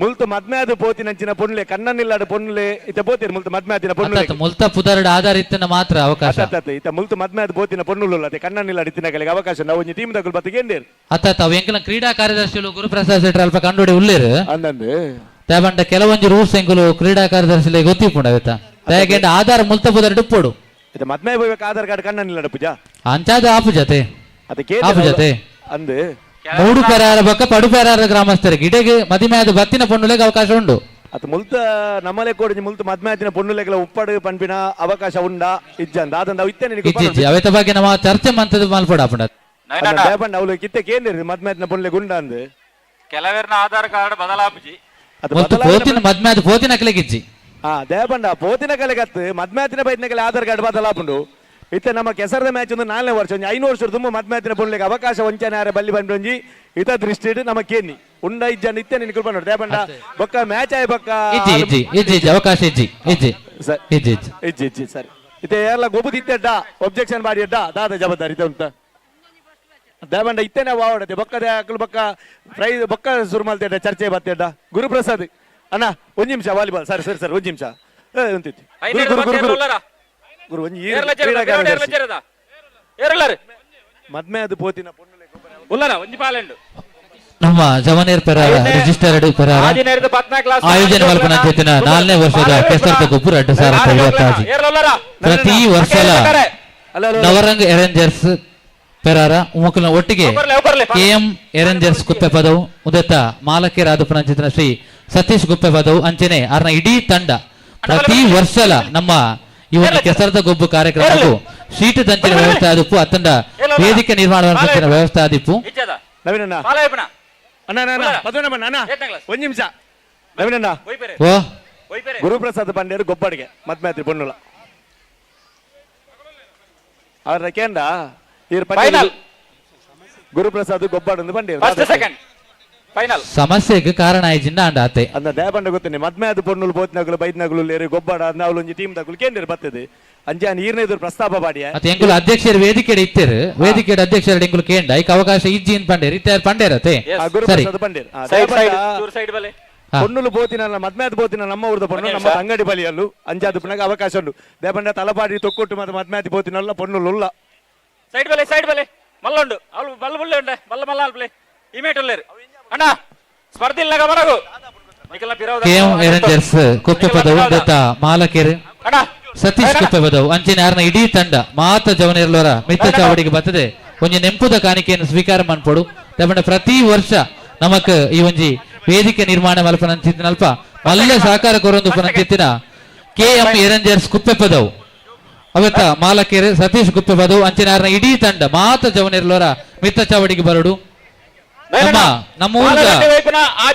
ಮುಲ್ತು ಮದ್ಮ್ಯಾದ ಪೋತಿನಂಚಿನ ಪೊಣ್ಣುಲೆ ಕಣ್ಣನ್ನಿಲ್ಲಾಡ ಪೊಣ್ಣುಲೆ ಇತ ಪೋತಿರ್ ಮುಲ್ತು ಮದ್ಮ್ಯಾತಿನ ಪೊಣ್ಣುಲೆ ಮುಲ್ತ ಪುದರಡ ಆಧಾರಿತನ ಮಾತ್ರ ಅವಕಾಶ ಇತ ಮುಲ್ತು ಮದ್ಮ್ಯಾದ ಪೋತಿನ ಪೊಣ್ಣುಲು ಅದೇ ಕಣ್ಣನ್ನಿಲ್ಲಾಡ ಇತ್ತಿನಗಳಿಗೆ ಅವಕಾಶ ನಾವು ಒಂಜಿ ಟೀಮ್ ದಕ್ಕಲು ಬತ್ತಿಗೆ ಎಂದೇರು ಅತ್ತ ಎಂಕಲ ಕ್ರೀಡಾ ಕಾರ್ಯದರ್ಶಿಗಳು ಗುರುಪ್ರಸಾದ್ ಶೆಟ್ಟಿ ಅಲ್ಪ ಕಂಡುಡಿ ಉಳ್ಳೇರು ಅಂದಂದು ತೇಬಂಡ ಕೆಲವೊಂದು ರೂಲ್ಸ್ ಎಂಕುಲು ಕ್ರೀಡಾ ಕಾರ್ಯದರ್ಶಿಲೆ ಗೊತ್ತಿಪ್ಪುಂಡ ಆಯ್ತಾ ದಯಗೆಂಡ ಆಧಾರ ಮುಲ್ತ ಪುದರಡು ಉಪ್ಪೋಡು ಇದು ಮದ್ಮೆ ಹೋಗ್ಬೇಕು ಆಧಾರ್ ಕಾರ್ಡ್ ಕಣ್ಣನ್ನಿಲ್ಲಾಡ ಪೂಜಾ ಅಂಚಾದ ಆಪು ಜತೆ ಅದಕ್ಕೆ ಆಪು ಜತೆ ಅಂದು ಮೂಡು ಪೆರಾರ ಬಕ್ಕ ಪಡು ಪೆರಾರ ಗ್ರಾಮಸ್ಥರಿಗೆ ಗಿಡಗೆ ಮದಿಮೆಯಾದ ಬತ್ತಿನ ಪೊಣ್ಣುಲೆಗೆ ಅವಕಾಶ ಉಂಡು ಅದು ಮುಲ್ತ ನಮ್ಮಲೆ ಕೋಡಿ ಮುಲ್ತು ಮದ್ಮ್ಯಾತಿನ ಪೊಣ್ಣುಲೆಗಳ ಉಪ್ಪಡು ಪಂಪಿನ ಅವಕಾಶ ಉಂಡಾ ಇಜ್ಜಂದ ಅದಂದ ಇತ್ತೇನೆ ಅವೈತ ಬಗ್ಗೆ ನಮ್ಮ ಚರ್ಚೆ ಮಂತದ ಮಲ್ಪಡ ದೇಪಂಡ ಅವಳು ಕಿತ್ತೆ ಕೇಂದ್ರ ಮದ್ಮ್ಯಾತಿನ ಪೊಣ್ಣುಲೆ ಗುಂಡ ಅಂದು ಕೆಲವೇರ್ನ ಆಧಾರ್ ಕಾರ್ಡ್ ಬದಲಾಪುಜಿ ಪೋತಿನ ಮದ್ಮ್ಯಾದ ಪೋತಿನ ಕಲೆಗಿಜ್ಜಿ ದೇಪಂಡ ಪೋತಿನ ಕಲೆಗತ್ತು ಮದ್ಮ್ಯಾತಿನ ಬೈತಿನ ಕಲೆ ಆಧಾರ್ ಕಾರ್ಡ್ ಬದಲಾಪುಂಡು ಇತ್ತ ನಮ್ಮ ಕೆಸರದ ಮ್ಯಾಚ್ ಒಂದು 4ನೇ ವರ್ಷ 5 ವರ್ಷ ತುಂಬ ಮದ್ಮ್ಯಾತಿನ ಪೊಣ್ಣುಲೆಗೆ ಅವಕಾಶ ವಂಚನೆ ಯಾರ ಬಲ್ಲಿ ಬಂಡೊಂಜಿ ಇತ ದೃಷ್ಟಿ ನಮ್ಮ ಕೇನಿ ಉಂಡ ಇಜ್ಜನ್ ಇತ್ತೆ ನಿನ್ ಕುಲ್ಪಂಡ ದೇಪಂಡ ಬೊಕ್ಕ ಮ್ಯಾಚ್ ಆಯ್ ಬೊಕ್ಕ ಅವಕಾಶ ಇಜ್ಜಿ ಸರಿ ಇತ್ತೆ ಎಲ್ಲ ಗೊಬ್ಬುದಿತ್ತೆಡ್ಡ ಒಬ್ಜೆಕ್ಷನ್ ಮಾಡಿ ಎಡ್ಡ ದಾದ ಜವಾಬ್ದಾರಿ ಉಂಟ ದೇಪಂಡ ಇತ್ತೇನೆ ವಾವಡತೆ ಬೊಕ್ಕದ ಹಾಕಲು ಬೊಕ್ಕ ಪ್ರೈಸ್ ಬೊಕ್ಕ ಶುರು ಮಾಡ್ತಿದ್ದ ಚರ್ಚೆ ಬತ್ತೆಡ್ಡ ಗುರುಪ್ರಸಾದ್ ಅಣ್ಣ ಒಂದ್ ನಿಮಿಷ ವಾಲಿಬಾಲ್ ಸರಿ ಸರಿ ಸರಿ ಒಂದ್ ನಿಮಿಷ ಗುರು ಮದ್ಮೆ ಅದು ಪೋತಿನ ನಮ್ಮ ಜವನೇರ್ ಪೆರಾರ ರಿಜಿಸ್ಟರ್ಡ್ ಪೆರಾರ ಆಯೋಜನೆ ಮಲ್ಪನಂಚಿತ್ತಿನ 4ನೇ ವರ್ಷದ ಕೆಸರದ ಗುಬ್ಬು 2026 ಪ್ರತಿ ವರ್ಷಲ ನವರಂಗ್ ಎರೇಂಜರ್ಸ್ ಪೆರಾರ ಉಮುಕುಲ ಒಟ್ಟಿಗೆ KM ಎರೆಂಜರ್ಸ್ ಗುಪ್ಪೆ ಪದವು ಉದತ್ತ ಮಾಲಕ್ಕೆ ರಾಧುಪನ ಚಿತ್ರ ಶ್ರೀ ಸತೀಶ್ ಗುಪ್ಪೆ ಪದವು ಅಂಚನೆ ಅರ್ನ ಇಡೀ ತಂಡ ಪ್ರತಿ ವರ್ಷಲ ನಮ್ಮ ಈ ಒಂದು ಕೆಸರದ ಗೊಬ್ಬು ಕಾರ್ಯಕ್ರಮಕ್ಕೂ ಶೀಟ್ ದಂಚಿನ ವ್ಯವಸ್ಥೆ ಆದಿಪ್ಪು ಅತ್ತಂಡ ವೇದಿಕೆ ನಿರ್ಮಾಣ ವ್ಯವಸ್ಥೆ ಆದಿಪ್ಪು ನವೀನಣ್ಣ ಅಣ್ಣ ಒಂದ್ ನಿಮಿಷ ನವೀನಣ್ಣ ಓ ಗುರುಪ್ರಸಾದ್ ಪಂಡ್ಯರು ಗೊಬ್ಬಡಿಗೆ ಮದ್ಮೇತ್ರಿ ಪೊನ್ನುಲ ಅವ್ರ ಕೇಂದ್ರ ಗುರುಪ್ರಸಾದ್ ಗೊಬ್ಬಡ ಪಂಡ್ಯ ಸಮಸ್ಯೆಗೆ ಕಾರಣ ಆಯ್ಜಿಂದ ಅಂಡ ಆತೆ ಅಂದ ದೇಪಂಡ ಗೊತ್ತೇನೆ ಮದ್ಮೆ ಅದು ಪೊನ್ನುಲು ಬೋತ್ನಗಳು ಬೈದ್ನಗಳು ಲೇರಿ ಗೊಬ್ಬಡ ನಾವು ಒಂಜಿ ಟೀಮ್ ತಗುಲು ಕೇಂದ್ರ ಬರ್ತದೆ ಅಂಜಾ ನೀರ್ನೆದುರು ಪ್ರಸ್ತಾಪ ಪಾಡಿಯ ಅತ್ತೆ ಎಂಕುಲು ಅಧ್ಯಕ್ಷರು ವೇದಿಕೆ ಇತ್ತೇರು ವೇದಿಕೆ ಅಧ್ಯಕ್ಷರ ಎಂಕುಲು ಕೇಂಡ ಐಕ್ ಅವಕಾಶ ಇಜ್ಜಿನ್ ಪಂಡೇರ್ ಇತ್ಯಾರ ಪಂಡೇರತೆ ಸರಿ ಪೊನ್ನುಲು ಬೋತಿನ ಮದ್ಮೇದ ಬೋತಿನ ನಮ್ಮ ಊರದ ಪೊಣ್ಣು ನಮ್ಮ ಅಂಗಡಿ ಬಲಿಯಲ್ಲು ಅಂಜಾದು ಪುನಗ ಅವಕಾಶ ಉಂಟು ದೇಪಂಡ ತಲಪಾಡಿ ತೊಕ್ಕೊಟ್ಟು ಮತ್ತೆ ಮದ್ಮೇತಿ ಬೋತಿನಲ್ಲ ಪೊನ್ನುಲು ಉಲ್ಲ ಸೈಡ್ ಬಲೆ ಮಲ್ಲುಂಡು ಅವ್ಳು ಬಲ್ಲ ಬುಲ್ಲೆ ಉಂಡೆ ಬಲ್ಲ ಮಲ್ಲ ಅಲ್ಪ್ಲೆ ಇಮೇಟ್ ಉಲ್ಲೇರು ಅಣ್ಣ ಸ್ಪರ್ಧೆ ಇಲ್ಲ ಬರಗು KM ಎರೆಂಜರ್ಸ್ ಕುಪ್ಪೆ ಪದವು ದತ್ತ ಮಾಲಕೇರು ಸತೀಶ್ ಕುಪ್ಪೆ ಪದವು ಅಂಚಿನ ಯಾರನ್ನ ಇಡೀ ತಂಡ ಮಾತ ಜವನೇರ್ಲವರ ಮಿತ್ರ ಚಾವಡಿಗೆ ಬರ್ತದೆ ಒಂಜಿ ನೆಂಪುದ ಕಾಣಿಕೆಯನ್ನು ಸ್ವೀಕಾರ ಮಾಡ್ಕೊಡು ದೇಪಂಡ ಪ್ರತಿ ವರ್ಷ ನಮಕ್ ಈ ಒಂಜಿ ವೇದಿಕೆ ನಿರ್ಮಾಣ ಮಲ್ಪನಂಚಿತ್ತಿನ ಅಲ್ಪ ಮಲ್ಲ ಸಹಕಾರ ಕೊರೊಂದು ಪನಂಚಿತ್ತಿನ KM ಎರೆಂಜರ್ಸ್ ಕುಪ್ಪೆ ಪದವು ಅವತ್ತ ಮಾಲಕೇರು ಸತೀಶ್ ಗುಪ್ಪೆ ಪದವು ಅಂಚಿನ ಯಾರನ್ನ ಇಡೀ ತಂಡ ಮಾತ ಜವನೇರ್ಲವರ ಮಿತ್ರ ಚಾವಡಿಗೆ ಬರಡು ನಮ್ಮ ಊರಿನ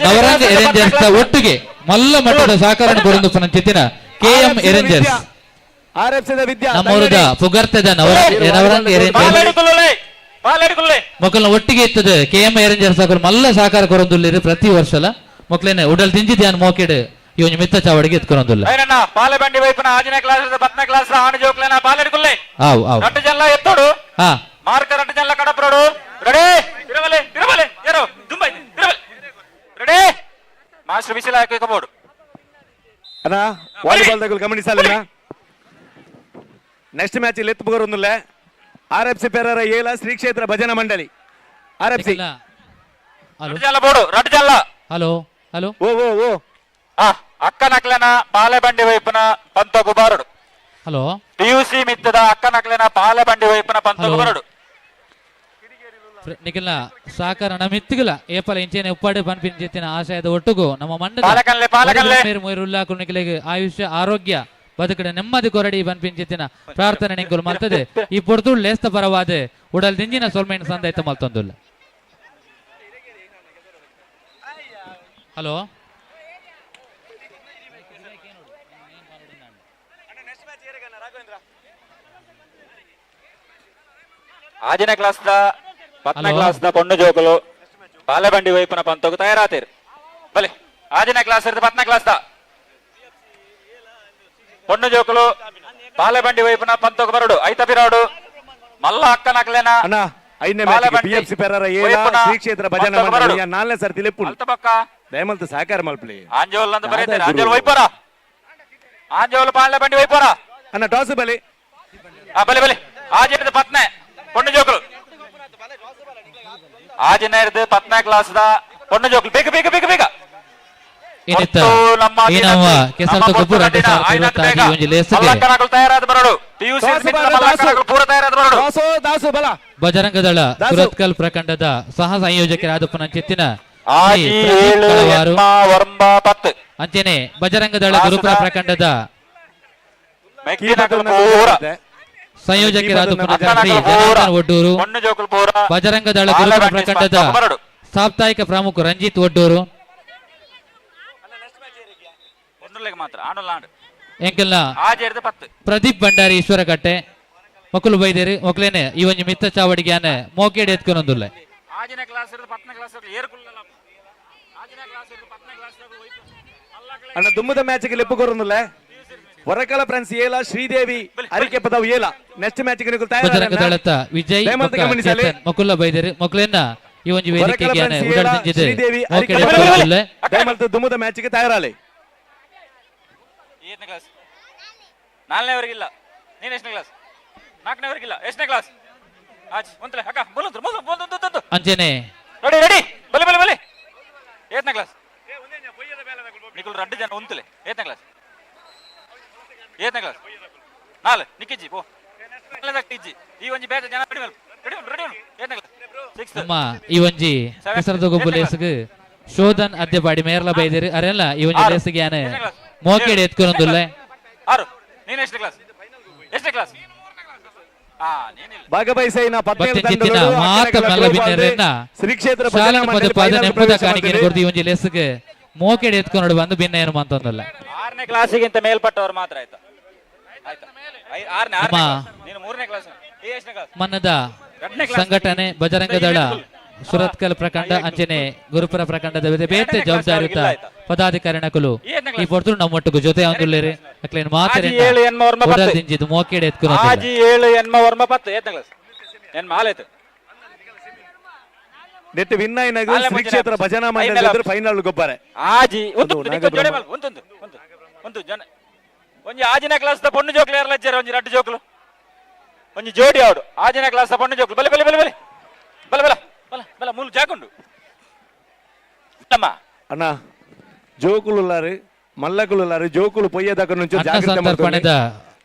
ನವರಂಗ ಎರೆಂಜರ್ಸ್ ಒಟ್ಟಿಗೆ ಮಲ್ಲ ಮಟ್ಟದ ಸಹಕಾರ ಕೊರೊಂದು ಪನಂಚಿತ್ತಿನ KM ಎರೆಂಜರ್ಸ್ ನಮ್ಮ ಊರದ ಪುಗರ್ತದ ನವರಂಗ ಎರೆಂಜರ್ಸ್ ಮಕ್ಕಳನ್ನ ಒಟ್ಟಿಗೆ ಇರ್ತದೆ KM ಎರೆಂಜರ್ಸ್ ಮಲ್ಲ ಸಹಕಾರ ಕೊರೊಂದುಲ್ಲೇರು ಪ್ರತಿ ವರ್ಷಲ ಮಕ್ಕಳೇನೆ ಉಡಲ್ ತಿಂಜಿ ಧ್ಯಾನ್ ಮೋಕೆಡ್ ಈ ಒಂದು ಮಿತ್ತ ಚಾವಡಿಗೆ ಎತ್ಕೊರೊಂದುಲ್ಲ ಪಾಲೆಬಂಡಿ ವೈಪನ 5ನೇ ಕ್ಲಾಸ್ 10ನೇ ಕ್ಲಾಸ್ ಆಣ ಜೋಕ್ಲೇನ ಪಾಲೆಡಿಕುಲ್ಲೆ ಆವ್ ಆವ್ ರಟ್ಟು ಜಲ್ಲ ಎತ್ತೋಡು ಹಾ ಮಾರ್ಕ ರಟ್ಟು ಜಲ್ಲ ಕಡಪ್ರೋಡು ರೆಡಿ ತಿರವಲೆ ಯಾರೋ ತುಂಬಾ ತಿರವಲೆ ರೆಡಿ ಮಾಸ್ಟರ್ ಬಿಸಿಲ ಹಾಕಬಹುದು ಅಣ್ಣ ವಾಲಿಬಾಲ್ ತಗಲು ಗಮನಿಸಲ್ಲ ನೆಕ್ಸ್ಟ್ ಮ್ಯಾಚ್ ಇಲ್ಲಿ ಎತ್ತು ಬರೋದಿಲ್ಲ RFC ಪೆರಾರ ಏಲ ಶ್ರೀ ಕ್ಷೇತ್ರ ಭಜನಾ ಮಂಡಳಿ RFC ರಟ್ಟು ಜಲ್ಲ ಬೋಡು ರಟ್ಟು ಜಲ್ಲ ಹಲೋ ಹಲೋ ಓ ಅಕ್ಕನಕ್ಲೆನ ಪಾಲೆಬಂಡಿ ವೈಪನ ಪಂತಗು ಬಾರಡು ಹಲೋ PUC ಮಿತ್ತದ ಅಕ್ಕನಕ್ಲೆನ ಪಾಲೆಬಂಡಿ ವೈಪನ ಪಂತಗು ಬರಡು ನಿಖಿಲ್ನ ಸಹಕಾರ ನಮ್ಮ ಇತ್ತಿಗಿಲ್ಲ ಏಪಲ ಇಂಚೇನೆ ಉಪ್ಪಾಡೆ ಪನ್ಪಿನ ಜೊತೆನ ಆಶಯದ ಒಟ್ಟುಗು ನಮ್ಮ ಮಂಡಲ ನಿಖಿಲಿಗೆ ಆಯುಷ್ಯ ಆರೋಗ್ಯ ಬದುಕಡೆ ನೆಮ್ಮದಿ ಕೊರಡಿ ಪನ್ಪಿನ ಜೊತೆನ ಪ್ರಾರ್ಥನೆ ನಿಂಕುಲು ಮಲ್ತದೆ ಈ ಪೊರ್ತುಳು ಲೇಸ್ತ ಪರವಾದ ಉಡಲ್ ದಿಂಜಿನ ಸೊಲ್ಮೇನ ಸಂದೈತ ಮಲ್ತೊಂದುಲ್ಲ ಹಲೋ ಆಜನೇ ಕ್ಲಾಸ್ 10ನೇ ಕ್ಲಾಸ್ ಪೊಣ್ಣು ಜೋಕಲು ಪಾಲೆಬಂಡಿ ವೈಪನ ಪಂತೋಗು ತಯಾರಾತೀರು ಬಲೆ ಆಜನೇ ಕ್ಲಾಸ್ 10ನೇ ಕ್ಲಾಸ್ ಪೊಣ್ಣು ಜೋಕಲು ಪಾಲೆಬಂಡಿ ವೈಪನ ಪಂತೋಗು ಬರಡು ಐತ ಬಿರಾಡು ಮಲ್ಲ ಅಕ್ಕನಕ್ಲೆನ PFC ಪೆರಾರ ಏಲ ಶ್ರೀ ಕ್ಷೇತ್ರ ಭಜನಾ ಮಂಡಳಿ 4ನೇ ಸರ್ತಿ ಲೆಪ್ಪುಂಡು ದಯಮಲ್ತ ಸಹಕಾರ ಮಲ್ಪಲಿ ಆಂಜೋಲ್ ಅಂತ ಬರೀತಾರೆ ಆಂಜೋಲ್ ವೈಪರ ಆಂಜೋಲ್ ಪಾಲೆಬಂಡಿ ವೈಪರ ಅಣ್ಣ ಟಾಸ್ ಬಲಿ ಬಲೆ ಆಜನೇರ್ದು 10ನೇ ಪೊಣ್ಣು ಜೋಕಲು ಆಜನೇರ್ದು 10ನೇ ಕ್ಲಾಸ್ ಪೊಣ್ಣು ಜೋಕಲು ಬೇಗ ತಯಾರಾದ ಬರಡು ಬಜರಂಗ ದಳ ಸುರತ್ಕಲ್ ಪ್ರಖಂಡದ ಸಹ ಸಂಯೋಜಕರಾದ ಪುನಂಚಿತ್ತಿನ ಅಂಚೆನೆ ಬಜರಂಗ ದಳ ಗುರುಪುರ ಪ್ರಖಂಡದ ಸಂಯೋಜಕರಾದ ಶ್ರೀ ಜನಾರ್ದನ್ ಒಡ್ಡೂರು ಬಜರಂಗ ದಳ ಗುರುಪುರ ಪ್ರಖಂಡದ ಸಾಪ್ತಾಹಿಕ ಪ್ರಮುಖ ರಂಜಿತ್ ಒಡ್ಡೂರು ಎಂಕಲ್ನ ಪ್ರದೀಪ್ ಭಂಡಾರಿ ಈಶ್ವರಕಟ್ಟೆ ಮಕ್ಕಳು ಬೈದೇರಿ ಮಕ್ಕಳೇನೆ ಈ ಒಂದು ಮಿತ್ತ ಚಾವಡಿಗೆ ಮೋಕೆಡಿ ಎತ್ಕೊಂಡೊಂದುಲ್ಲ ಅಣ್ಣ ದುಮ್ಮದ ಮ್ಯಾಚ್ ಗೆ ಲೆಪ್ಪು ಕೊರೊಂದುಲ್ಲ ಹೊರಕಲ ಫ್ರೆಂಡ್ಸ್ ಏಲ ಶ್ರೀದೇವಿ ಅರಿಕೆ ಪದವು ಏಲ ನೆಕ್ಸ್ಟ್ ಮ್ಯಾಚ್ ಗೆ ಬಜರಂಗ ದಳತ ವಿಜಯ್ ಮಕ್ಕಳ ಬೈದೇರಿ ಮಕ್ಕಳನ್ನ ಈ ಒಂದು ವೇದಿಕೆಗೆ ಉಡಾಡ್ತಿಂಜಿದೆ ಮೋಕೆಡಿ ಎತ್ಕೊಂಡೊಂದುಲ್ಲ ದಯಮಲ್ತ ದುಮ್ಮದ ಮ್ಯಾಚ್ ಗೆ ತಯಾರಾಲೆ 7ನೇ ಕ್ಲಾಸ್ 4ನೇವರೆಗಿಲ್ಲ ನೀನು ಎಷ್ಟನೇ ಕ್ಲಾಸ್ 4ನೇವರೆಗಿಲ್ಲ ಎಷ್ಟನೇ ಕ್ಲಾಸ್ ಆಚ್ ಒಂತಲೆ ಅಕ್ಕ ಬೋಲಂತ ಅಂಜನೆ ರೆಡಿ ಬಲೆ 7ನೇ ಕ್ಲಾಸ್ ನಿಕುಲ್ 2 ಜನ ಒಂತಲೆ 7ನೇ ಕ್ಲಾಸ್ 4 ನಿಕ್ಕಿಜ್ಜಿ ಪೋ ಇಜ್ಜಿ ಈ ಒಂಜಿ ಬೇರೆ ಜನ ನಮ್ಮ ಈ ಒಂಜಿ ಕೆಸರದ ಗೊಬ್ಬು ಲೇಸ್ಗ್ ಶೋಧನ್ ಅದ್ಯ ಬಾಡಿ ಮೇರ್ಲ ಬೈದಿರಿ ಅರೆಲ್ಲ ಈ ಒಂಜಿ ಲೇಸ್ಗೆ ಯಾನೆ ಮೋಕೆಡೆ ಎತ್ಕೊಂಡೊಂದುಲ್ಲೆ ಭಾಗವಹಿಸಿನ ಬತ್ತಿನ ಮಾತ ಮಲ್ಲ ಬಿನ್ನೆರೆನ್ನ ಶ್ರೀ ಕ್ಷೇತ್ರ ಶಾಲನ ಪದ ಪದ ನೆಂಪದ ಕಾಣಿಕೆ ಕೊಡ್ದು ಈ ಒಂಜಿ ಲೇಸ್ಗೆ ಮೋಕೆಡೆ ಎತ್ಕೊಂಡು ಬಂದು ಭಿನ್ನ ಏನು ಅಂತಂದಲ್ಲ 6ನೇ ಕ್ಲಾಸಿಗಿಂತ ಮೇಲ್ಪಟ್ಟವರು ಮಾತ್ರ ಆಯ್ತಾ ನಮ್ಮ ಮನ್ನದ ಸಂಘಟನೆ ಬಜರಂಗ ದಳ ಸುರತ್ಕಲ್ ಪ್ರಖಂಡ ಅಂಚನೆ ಗುರುಪುರ ಪ್ರಖಂಡದ ಬೇತೆ ಜವಾಬ್ದಾರಿಯುತ ಪದಾಧಿಕಾರಿಣಕಲು ಈ ಪೊರ್ತರು ನಮ್ಮೊಟ್ಟಿಗೂ ಜೊತೆ ಒಂದುಲ್ಲೇರಿ ಅಕ್ಲೇನ್ ಮಾತಾಡಿಂಜಿದು ಮೋಕೆಡೆ ಎತ್ಕೊಂಡು ಆಜಿ 7 ಎನ್ಮ ವರ್ಮ 10 ಏತ್ನ ಕ್ಲಾಸ್ ಎನ್ ಮಾಲೇತು ನೆಟ್ ವಿನ್ ಆಯ್ನಾಗ ಶ್ರೀ ಕ್ಷೇತ್ರ ಭಜನಾ ಮಂಡಳಿ ಎದುರು ಫೈನಲ್ ಗೊಬ್ಬರೆ ಆಜಿ ಒಂದು ಜನ ಒಂಜಿ ಆಜಿನ ಕ್ಲಾಸ್ ದ ಪೊಣ್ಣು ಜೋಕ್ಲು ಯಾರಲ್ಲ ಇಜ್ಜಾರ ಒಂಜಿ ರಡ್ಡು ಜೋಕ್ಲು ಒಂಜಿ ಜೋಡಿ ಆವಡು ಆಜಿನ ಕ್ಲಾಸ್ ದ ಪೊಣ್ಣು ಜೋಕ್ಲು ಬಲೆ ಬಲೆ ಬಲೆ ಬಲೆ ಬಲೆ ಬಲ ಬಲ ಬಲ ಮೂಲು ಜಾಕೊಂಡು ಅಣ್ಣ ಜೋಕುలున్నారు మల్లకులున్నారు జోకులు పోయేదాకా నుంచి జాగ్రత్త సందర్భణದ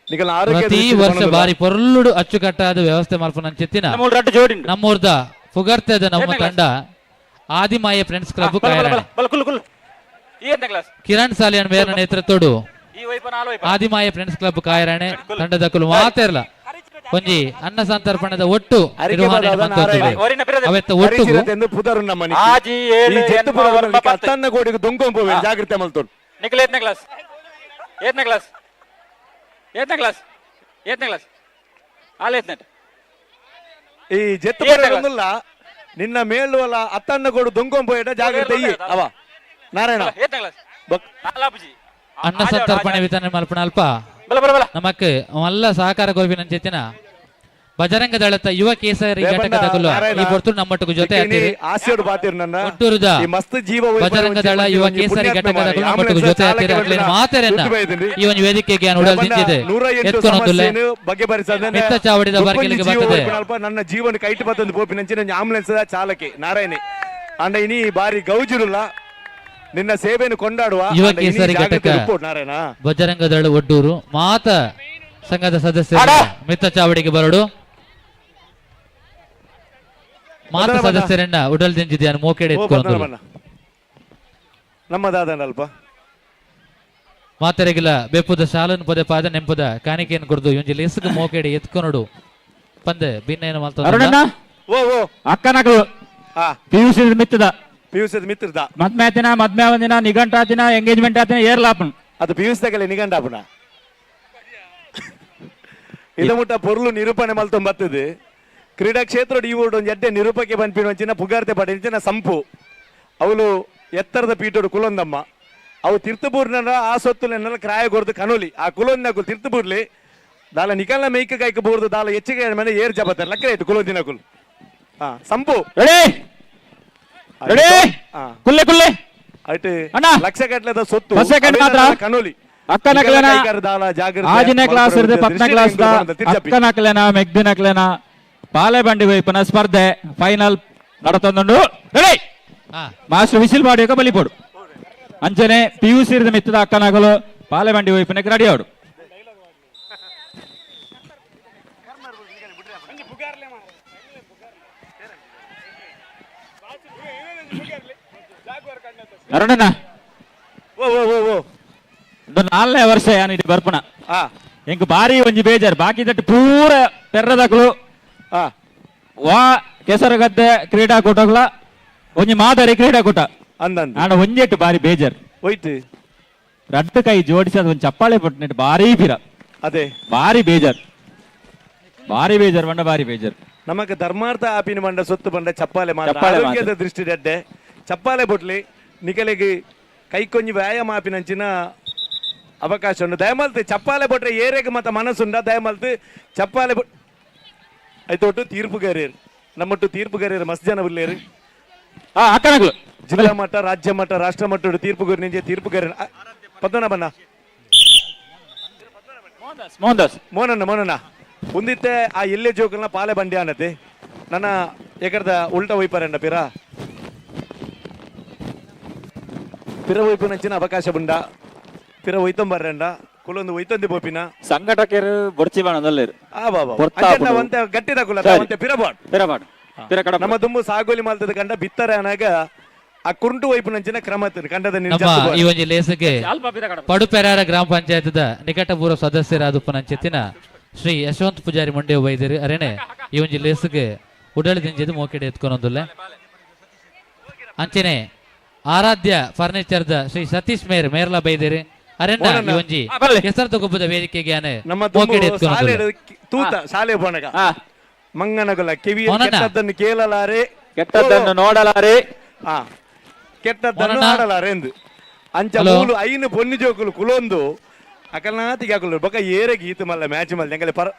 ಪ್ರತಿ ವರ್ಷ ಬಾರಿ ಪೊರ್ಲುಡು ಅಚ್ಚುಕಟ್ಟಾದ ವ್ಯವಸ್ಥೆ ಮಲ್ಪನಂಚೆತ್ತಿನ ನಮ್ಮೂರ್ದ ಪುಗರ್ತೆದ ನಮ್ಮ ತಂಡ ಆದಿಮಾಯ ಫ್ರೆಂಡ್ಸ್ ಕ್ಲಬ್ ಕಿರಣ್ ಸಾಲಿಯನ್ ಮೇರ್ನ ನೇತೃತ್ವಡು ಆದಿಮಾಯ ಫ್ರೆಂಡ್ಸ್ ಕ್ಲಬ್ ಕಾಯರಣೆ ತಂಡದಕ್ಕಲು ಮಾತೇರ್ಲ ಒಂಜಿ ಅನ್ನ ಸಂತರ್ಪಣದ ಒಟ್ಟು ನಿರ್ವಹಣೆ ಅವತ್ತ ಒಟ್ಟು ಅತ್ತನ್ನ ಕೋಡಿಗೆ ದೊಂಕೊಂಪೋವೆ ಜಾಗ್ರತೆ ಮಲ್ತೋಡು ನಿಖಿಲ್ ಏತ್ನೇ ಕ್ಲಾಸ್ ಏತ್ನೇ ಕ್ಲಾಸ್ ಏತ್ನೇ ಕ್ಲಾಸ್ ಏತ್ನೇ ಕ್ಲಾಸ್ ಆಲೇತ್ನೆಟ್ ಈ ಜೆತ್ತು ಬರೋಲ್ಲ ನಿನ್ನ ಮೇಲು ಅಲ್ಲ ಅತ್ತನ್ನ ಕೋಡು ದೊಂಕೊಂಪೋಯಟ ಜಾಗ್ರತೆ ಅವ ನಾರಾಯಣ ಏತ್ನೇ ಕ್ಲಾಸ್ ಆಲಾಪುಜಿ ಅನ್ನ ಸಂತರ್ಪಣೆ ವಿತರಣೆ ಮಲ್ಪನ ಅಲ್ಪ ನಮಕ್ ಮಲ್ಲ ಸಹಕಾರ ಗೋರ್ಬಿನಂಚೆತ್ತಿನ ಬಜರಂಗ ದಳದ ಯುವ ಕೇಸರಿ ಘಟಕದಗಲು ಈ ಪೊರ್ತುಡು ನಮ್ಮೊಟ್ಟಿಗೂ ಜೊತೆ ಆಗ್ತೀರಿ ಆಸೆಡು ಬಾತಿರು ನನ್ನ ಒಟ್ಟೂರುದ ಮಸ್ತ್ ಜೀವ ಬಜರಂಗ ದಳ ಯುವ ಕೇಸರಿ ಘಟಕದಗಲು ನಮ್ಮೊಟ್ಟಿಗೂ ಜೊತೆ ಆಗ್ತೀರಿ ಅಕ್ಲೇನ ಮಾತೆರನ್ನ ಈ ಒಂದು ವೇದಿಕೆಗೆ ಉಡಲ್ ದಿಂಜಿದೆ ಎತ್ಕೊಂಡೊಂದುಲ್ಲೆ ಮಿತ್ತ ಚಾವಡಿದ ಬರ್ಕೆಲಿಗೆ ಬರ್ತದೆ ನನ್ನ ಜೀವನ ಕೈಟ್ ಬತ್ತೊಂದು ಪೋಪಿನಂಚಿನ ಆಂಬುಲೆನ್ಸ್ ಚಾಲಕಿ ನಾರಾಯಣಿ ಅಂಡ ಇನಿ ಬಾರಿ ಗೌಜುರುಲ್ಲ ನಿನ್ನ ಸೇವೆಯನ್ನು ಕೊಂಡಾಡುವ ಯುವ ಕೇಸರಿ ಘಟಕ ನಾರಾಯಣ ಬಜರಂಗ ದಳ ಒಡ್ಡೂರು ಮಾತ ಸಂಘದ ಸದಸ್ಯರು ಮಿತ್ತ ಚಾವಡಿಗೆ ಬರಡು ಮಾತ ಸದಸ್ಯರನ್ನ ಉಡಲ್ ದಿಂಜಿದೆ ಮೋಕೆಡೆ ಎತ್ಕೊಂಡು ನಮ್ಮದಾದಲ್ಪ ಮಾತೆರೆಗಿಲ ಬೆಪ್ಪುದ ಶಾಲನ್ ಪದ ಪಾದ ನೆಂಪದ ಕಾಣಿಕೆಯನ್ನು ಕೊಡ್ದು ಒಂಜಿ ಲೇಸ್ಗ ಮೋಕೆಡೆ ಎತ್ಕೊಂಡು ಪಂದೆ ಭಿನ್ನ ಅರುಣಣ್ಣ ಓ ಓ ಅಕ್ಕನಗಳು ಪಿಯುಸಿ ಮಿತ್ತದ ಮಿತ್ರದ ಮದ್ಮೆ ಆತಿನ ಮದ್ಮೆ ಒಂದಿನ ನಿಘಂಟ ಆತಿನ ಎಂಗೇಜ್ಮೆಂಟ್ ಆತಿನ ಏರ್ಲಾಪನ್ ಅದು ಪಿಯುಸಿ ತಗಲೆ ನಿಘಂಟ ಆಪುನ ಇದು ಮುಟ್ಟ ಪೊರ್ಲು ನಿರೂಪಣೆ ಮಲ್ತೊಂದು ಬರ್ತದೆ ಕ್ರೀಡಾ ಕ್ಷೇತ್ರ ಈ ಊರು ಒಂದು ಎಡ್ಡೆ ನಿರೂಪಕ್ಕೆ ಬಂದ್ಪಿನ ಪುಗಾರ್ತೆ ಪಡೆಂಚಿನ ಸಂಪು ಅವಳು ಎತ್ತರದ ಪೀಠೋಡು ಕುಲೊಂದಮ್ಮ ಅವು ತಿರ್ತಪೂರ್ನ ಆ ಸೊತ್ತುಲೆನ್ನೆಲ್ಲ ಕ್ರಾಯ ಕೊಡ್ದು ಕನೋಲಿ ಆ ಕುಲೊಂದಕು ತಿರ್ತಪೂರ್ಲಿ ದಾಲ ನಿಕಲ್ನ ಮೇಯ್ಕ ಕಾಯ್ಕ ಬೋರ್ದು ದಾಲ ಹೆಚ್ಚಿಗೆ ಮೇಲೆ ಏರ್ ಜಬತ್ತಾರೆ ಲಕ್ಕ ಆಯ್ತು ಕುಲೊಂದಿನ ಕುಲ್ ಸಂಪು ಕುಲ್ಲೆ ಕುಲ್ಲೆ ಆಯ್ತು ಲಕ್ಷ ಗಟ್ಟಲೆದ ಸೊತ್ತು ಮಾತ್ರ ಕನೋಲಿ ಅಕ್ಕನಕ್ಲೆನ ಆಜಿನ ಕ್ಲಾಸ್ ಇರದೆ ಪತ್ನ ಕ್ಲಾಸ್ ಅಕ್ಕನಕ್ಲೆನ ಮೆಗ್ದಿನಕ್ಲೆನ ಪಾಲೆಬಂಡಿ ವೈಪನ ಸ್ಪರ್ಧೆ ಫೈನಲ್ ನಡತೊಂದುಂಡು ಮಾಸ್ಟರ್ ವಿಸಿಲ್ ಮಾಡಿ ಬಲಿಪೋಡು ಅಂಚನೆ ಪಿಯುಸಿ ಇರದ ಮಿತ್ತದ ಅಕ್ಕನಗಲು ಪಾಲೆಬಂಡಿ ವೈಪನಕ್ಕೆ ರೆಡಿ ಆಡು ಅರುಣಣ್ಣ ಒಂದು 4ನೇ ವರ್ಷ ಏನಿದೆ ಬರ್ಪಣ ಎಂಕ್ ಬಾರಿ ಒಂಜಿ ಬೇಜಾರು ಬಾಕಿ ತಟ್ಟು ಪೂರ ಪೆರ್ರದಕಲು ವಾ ಕೆಸರಗದ್ದೆ ಕ್ರೀಡಾಕೂಟಗಳ ಒಂಜಿ ಮಾದರಿ ಕ್ರೀಡಾಕೂಟ ಆಂಡ ಒಂಜೆಟ್ಟು ಬಾರಿ ಬೇಜಾರು ಹೋಯ್ತು ರಡ್ಡು ಕೈ ಜೋಡಿಸಿ ಅದು ಒಂದು ಚಪ್ಪಾಳೆ ಪಟ್ಟು ಬಾರಿ ಪಿರ ಅದೇ ಬಾರಿ ಬೇಜಾರು ಬಂಡ ಬಾರಿ ಬೇಜಾರು ನಮಕ್ ಧರ್ಮಾರ್ಥ ಆಪಿನ ಬಂಡ ಸೊತ್ತು ಬಂಡ ಚಪ್ಪಾಳೆ ಆರೋಗ್ಯದ ದೃಷ್ಟಿ ದಡ್ಡೆ ಚಪ್ಪಾಳೆ ಬೊಟ್ಲಿ ನಿಕಲಿಗೆ ಕೈಕೊಂಜಿ ವ್ಯಾಯಾಮ ಆಪಿನಂಚಿನ ಅವಕಾಶ ಉಂಟು ದಯಮಲ್ತು ಚಪ್ಪಾಲೆ ಬೊಟ್ರೆ ಏರೆಗೆ ಮತ್ತ ಮನಸ್ಸುಂಡ ದಯಮಲ್ತು ಚಪ್ಪಾಲೆ ಆಯ್ತೊಟ್ಟು ತೀರ್ಪುಗಾರಿಯರು ನಮ್ಮಟ್ಟು ತೀರ್ಪುಗಾರಿಯರು ಮಸ್ತ್ ಜನ ಉಳ್ಳೇರು ಜಿಲ್ಲಾ ಮಟ್ಟ ರಾಜ್ಯ ಮಟ್ಟ ರಾಷ್ಟ್ರ ಮಟ್ಟ ತೀರ್ಪುಗಾರಿ ನಿಂಜೆ ತೀರ್ಪುಗಾರಿ ಪದ್ದನ ಬನ್ನ ಮೋನಣ್ಣ ಒಂದಿತ್ತೆ ಆ ಎಲ್ಲೆ ಜೋಕಲ್ನ ಪಾಲೆ ಬಂಡಿ ಅನ್ನತ್ತೆ ನನ್ನ ಎಕರ್ದ ಉಲ್ಟಾ ವೈಪರಂಡ ಪಿರ ವೈಪು ನಂಚಿನ ಅವಕಾಶ ಬಂಡ ಪಿರ ಒಯ್ತೊಂಬರ್ರಂಡ ಕುಲೊಂದು ಒಯ್ತೊಂದು ಪೋಪಿನ ಸಂಘಟಕರು ಬೊಡ್ಚಿ ಬಾಣದಲ್ಲೇರು ಒಂತೆ ಗಟ್ಟಿದ ಕುಲ ಒಂತೆ ಪಿರಬಾಡ್ ನಮ್ಮ ದುಂಬು ಸಾಗೋಲಿ ಮಾಲ್ತದ ಕಂಡ ಬಿತ್ತಾರೆ ಅನಾಗ ಆ ಕುರುಂಟು ವೈಪು ನಂಚಿನ ಕ್ರಮ ಕಂಡದ ನಮ್ಮ ಈ ಒಂದು ಲೇಸಿಗೆ ಪಡುಪೆರಾರ ಗ್ರಾಮ ಪಂಚಾಯತ್ದ ನಿಕಟಪೂರ್ವ ಸದಸ್ಯರಾದ ಉಪನಂಚಿತ್ತಿನ ಶ್ರೀ ಯಶವಂತ್ ಪೂಜಾರಿ ಮಂಡ್ಯ ವೈದ್ಯರು ಅರೇನೆ ಈ ಒಂದು ಲೇಸಿಗೆ ಉಡಳಿದಿಂಜದು ಮೋಕೆಡೆ ಎತ್ಕೊಂಡೊಂದುಲ್ಲೆ ಅಂಚನೆ ಆರಾಧ್ಯ ಫರ್ನಿಚರ್ದ ಶ್ರೀ ಸತೀಶ್ ಮೇರ್ಲ ಬೈದೇರಿ ಅರೆಂಡ ಈ ಒಂಜಿ ಹೆಸರು ತಗೊಬ್ಬದ ವೇದಿಕೆಗೆ ಮೋಕೆಡೆ ಎತ್ಕೊಂಡು ತೂತ ಶಾಲೆ ಬೋಣಗ ಮಂಗನಗುಲ ಕಿವಿಯ ಕೆಟ್ಟದ್ದನ್ನು ಕೇಳಲಾರೆ ಕೆಟ್ಟದ್ದನ್ನು ನೋಡಲಾರೆ ಕೆಟ್ಟದ್ದನ್ನು ಆಡಲಾರೆ ಎಂದು ಅಂಚ ಮೂಲು ಐನು ಪೊನ್ನಿ ಜೋಕುಲು ಕುಲೊಂದು ಅಕಲ್ನಾತಿಗೆ ಹಾಕಲು ಬೊಕ ಏರೆ ಗೀತು ಮಲ್ಲ ಮ್ಯಾಚ್ ಮಲ್ಲ ಎಂಗಲೆ ಪರ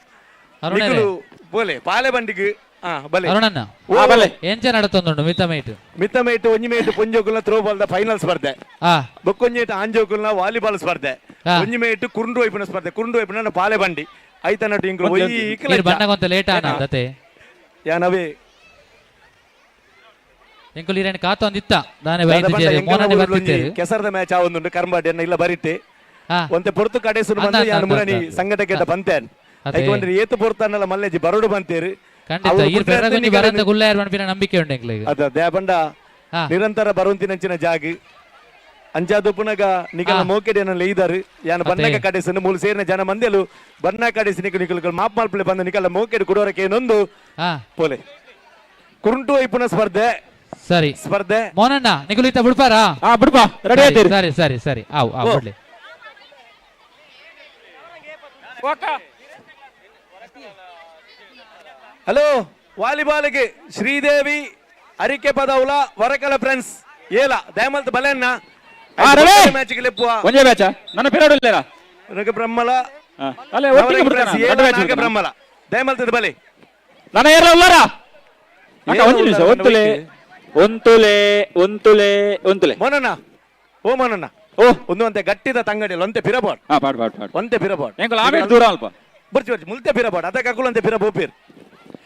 ನಿಕುಲು ಬೋಲೆ ಪಾಲೆ ಬಂಡಿಗೆ ಅರುಣಣ್ಣ ಎಂಚ ನಡತೊಂದುಂಡು ಮಿತ್ತಮೈಟ್ ಒಂಜಿಮೇಟ್ ಪೊಂಜೋಕುಲ್ನ ಥ್ರೋ ಬಾಲ್ ದ ಫೈನಲ್ ಸ್ಪರ್ಧೆ ಬೊಕ್ಕೊಂಜೇಟ್ ಆಂಜೋಕುಲ್ನ ವಾಲಿಬಾಲ್ ಸ್ಪರ್ಧೆ ಒಂಜಿಮೇಟ್ ಕುರುಂಡು ವೈಪಿನ ಸ್ಪರ್ಧೆ ಕುರುಂಡು ವೈಪಿನ ಪಾಲೆ ಬಂಡಿ ಐತನಟ್ಟು ಇಂಕ್ಲು ಬಣ್ಣಗೊಂತ ಲೇಟ್ ಆನಂದತೆ ಯಾನವೇ ಎಂಕುಲು ಇರೇನು ಕಾತೊಂದಿತ್ತ ದಾನೆ ವೈದ್ಯರು ಮೋನನೆ ಬರ್ತಿದ್ದೇವೆ ಕೆಸರದ ಮ್ಯಾಚ್ ಆವೊಂದುಂಡು ಕರ್ಮಾಡಿ ಇಲ್ಲ ಬರಿತೆ ಒಂತೆ ಪೊರ್ತು ಕಡೆ ಸುರು ಬಂದು ಯಾನ ಮುರನಿ ಸಂಘಟಕ್ಕೆ ಬಂತೇನ್ ಐಕೆ ಒಂದ್ರಿ ಏತು ಪೊರ್ತನ್ನಲ್ಲ ಮಲ್ಲೆಜಿ ಬರೋಡು ಬಂತೇರು ಖಂಡಿತ ಈ ಪೆರಗನಿ ಬರಂತ ಗುಲ್ಲಾಯರ್ ಮನ್ಪಿನ ನಂಬಿಕೆ ಉಂಟು ಎಂಕ್ಲಿಗೆ ಅದ ದೇಬಂಡ ನಿರಂತರ ಬರುವಂತಿನಂಚಿನ ಜಾಗಿ ಅಂಜಾದು ಪುನಗ ನಿಕಲ ಮೋಕೆಡಿಯನ್ನು ಲೇಯ್ದಾರು ಯಾನ ಬನ್ನಕ ಕಡೆಸನ್ನು ಮೂಲ ಸೇರಿನ ಜನ ಮಂದಿಯಲು ಬನ್ನ ಕಡೆಸಿ ನಿಕಲು ಮಾಪ್ ಮಾಲ್ಪಲೆ ಬಂದು ನಿಕಲ ಮೋಕೆಡಿ ಕೊಡೋರಕ್ಕೆ ಏನೊಂದು ಪೋಲೆ ಕುರುಂಟು ವೈಪುನ ಸ್ಪರ್ಧೆ ಸರಿ ಸ್ಪರ್ಧೆ ಮೋನಣ್ಣ ನಿಕಲು ಇತ್ತ ಬಿಡ್ಪಾರಾ ಬಿಡ್ಪಾ ರೆಡಿ ಆಯ್ತು ಸರಿ ಸರಿ ಸರಿ ಆವ್ ಆವ್ ಬಿಡ್ಲಿ ಹಲೋ ವಾಲಿಬಾಲ್ಗೆ ಶ್ರೀದೇವಿ ಅರಿಕೆ ಪದೌಲ ವರಕಲ ಫ್ರೆಂಡ್ಸ್ ಏಲ ದಯಮಲ್ತ ಬಲೆನ್ನ ಮ್ಯಾಚ್ ಗೆ ಲೆಪ್ಪುವ ಒಂದೇ ಮ್ಯಾಚ್ ನನ್ನ ಪಿರಿಯಡ್ ಇಲ್ಲರಾ ನನಗೆ ಬ್ರಹ್ಮಲ ಅಲ್ಲೇ ಒಟ್ಟಿಗೆ ಬಿಡ್ತಾನ ಬ್ರಹ್ಮಲ ದಯಮಲ್ತದ ಬಲೆ ನನ್ನ ಏರ ಉಳ್ಳರಾ ಅಕ್ಕ ಒಂದು ನಿಮಿಷ ಒಂತುಲೆ ಒಂತುಲೆ ಒಂತುಲೆ ಒಂತುಲೆ ಮೋನಣ್ಣ ಓ ಮೋನಣ್ಣ ಓ ಒಂದು ಅಂತೆ ಗಟ್ಟಿದ ತಂಗಡಿಯಲ್ಲಿ ಒಂತೆ ಪಿರಬಾಡ್ ಒಂತೆ ಪಿರಬಾಡ್ ಎಂಕಲ್ ಆಮೇಲೆ ದೂರ ಅಲ್ಪ ಬರ್ಚಿ ಬರ್ಚಿ ಮುಲ್ತೆ ಪಿರಬಾಡ್ ಅದಕ್ಕೆ ಹಾಕುಲಂತೆ ಪಿರಬೋಪಿರ್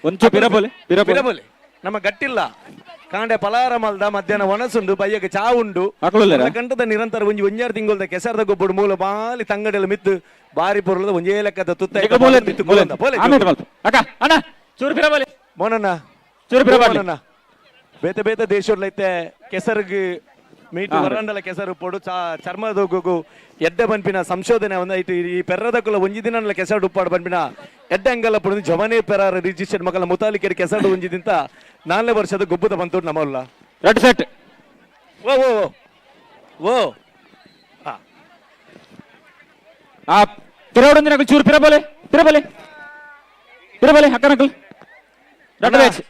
ಒಂಚು ಪಿರಬೋಲೆ ಪಿರಬೋಲೆ ನಮ್ಮ ಗಟ್ಟಿಲ್ಲ ಕಾಂಡೆ ಪಲಾರ ಮಲ್ದ ಮಧ್ಯಾಹ್ನ ಒಣಸುಂಡು ಬಯ್ಯಗೆ ಚಾ ಉಂಡು ಕಂಟದ ನಿರಂತರ ಒಂಜಿ ಒಂಜಾರು ತಿಂಗಳದ ಕೆಸರದ ಗೊಬ್ಬಡು ಮೂಲ ಬಾಲಿ ತಂಗಡಿಯಲ್ಲಿ ಮಿತ್ತು ಬಾರಿ ಪೊರ್ಲದ ಒಂಜೇ ಲೆಕ್ಕದ ತುತ್ತ ಅಕ್ಕ ಅಣ್ಣ ಚೂರು ಪಿರಬೋಲೆ ಮೋನಣ್ಣ ಚೂರು ಪಿರಬೋಲೆ ಬೇತೆ ಬೇತೆ ದೇಶೋಡ್ಲೈತೆ ಕೆಸರಿಗೆ ಮೀಟು ವರಂಡಲ ಕೆಸರು ಪೊಡು ಚರ್ಮದ ಗೊಗು ಎಡ್ಡ ಬನ್ಪಿನ ಸಂಶೋಧನೆ ಒಂದಾಯ್ತು ಈ ಪೆರ್ರದ ಕುಲ ಒಂಜಿ ದಿನ ಕೆಸರು ಉಪ್ಪಾಡು ಬನ್ಪಿನ ಎಡ್ಡ ಅಂಗಲ ಪೊಡು ಜವನೇ ಪೆರಾರ ರಿಜಿಸ್ಟರ್ಡ್ ಮಕ್ಕಳ ಮುತಾಲಿಕೆರೆ ಕೆಸರು ಒಂಜಿದಿಂತ 4 ವರ್ಷದ ಗೊಬ್ಬದ ಬಂತು ನಮ್ಮಲ್ಲ ರೆಡ್ ಸೆಟ್ ಓ ಓ ಓ ಆ ಪಿರವಡಂದಿನ ಚೂರು ಪಿರಬೋಲೆ ಪಿರಬೋಲೆ ಪಿರಬೋಲೆ ಅಕ್ಕನಕಲ್ ರೆಡ್ ಮ್ಯಾಚ್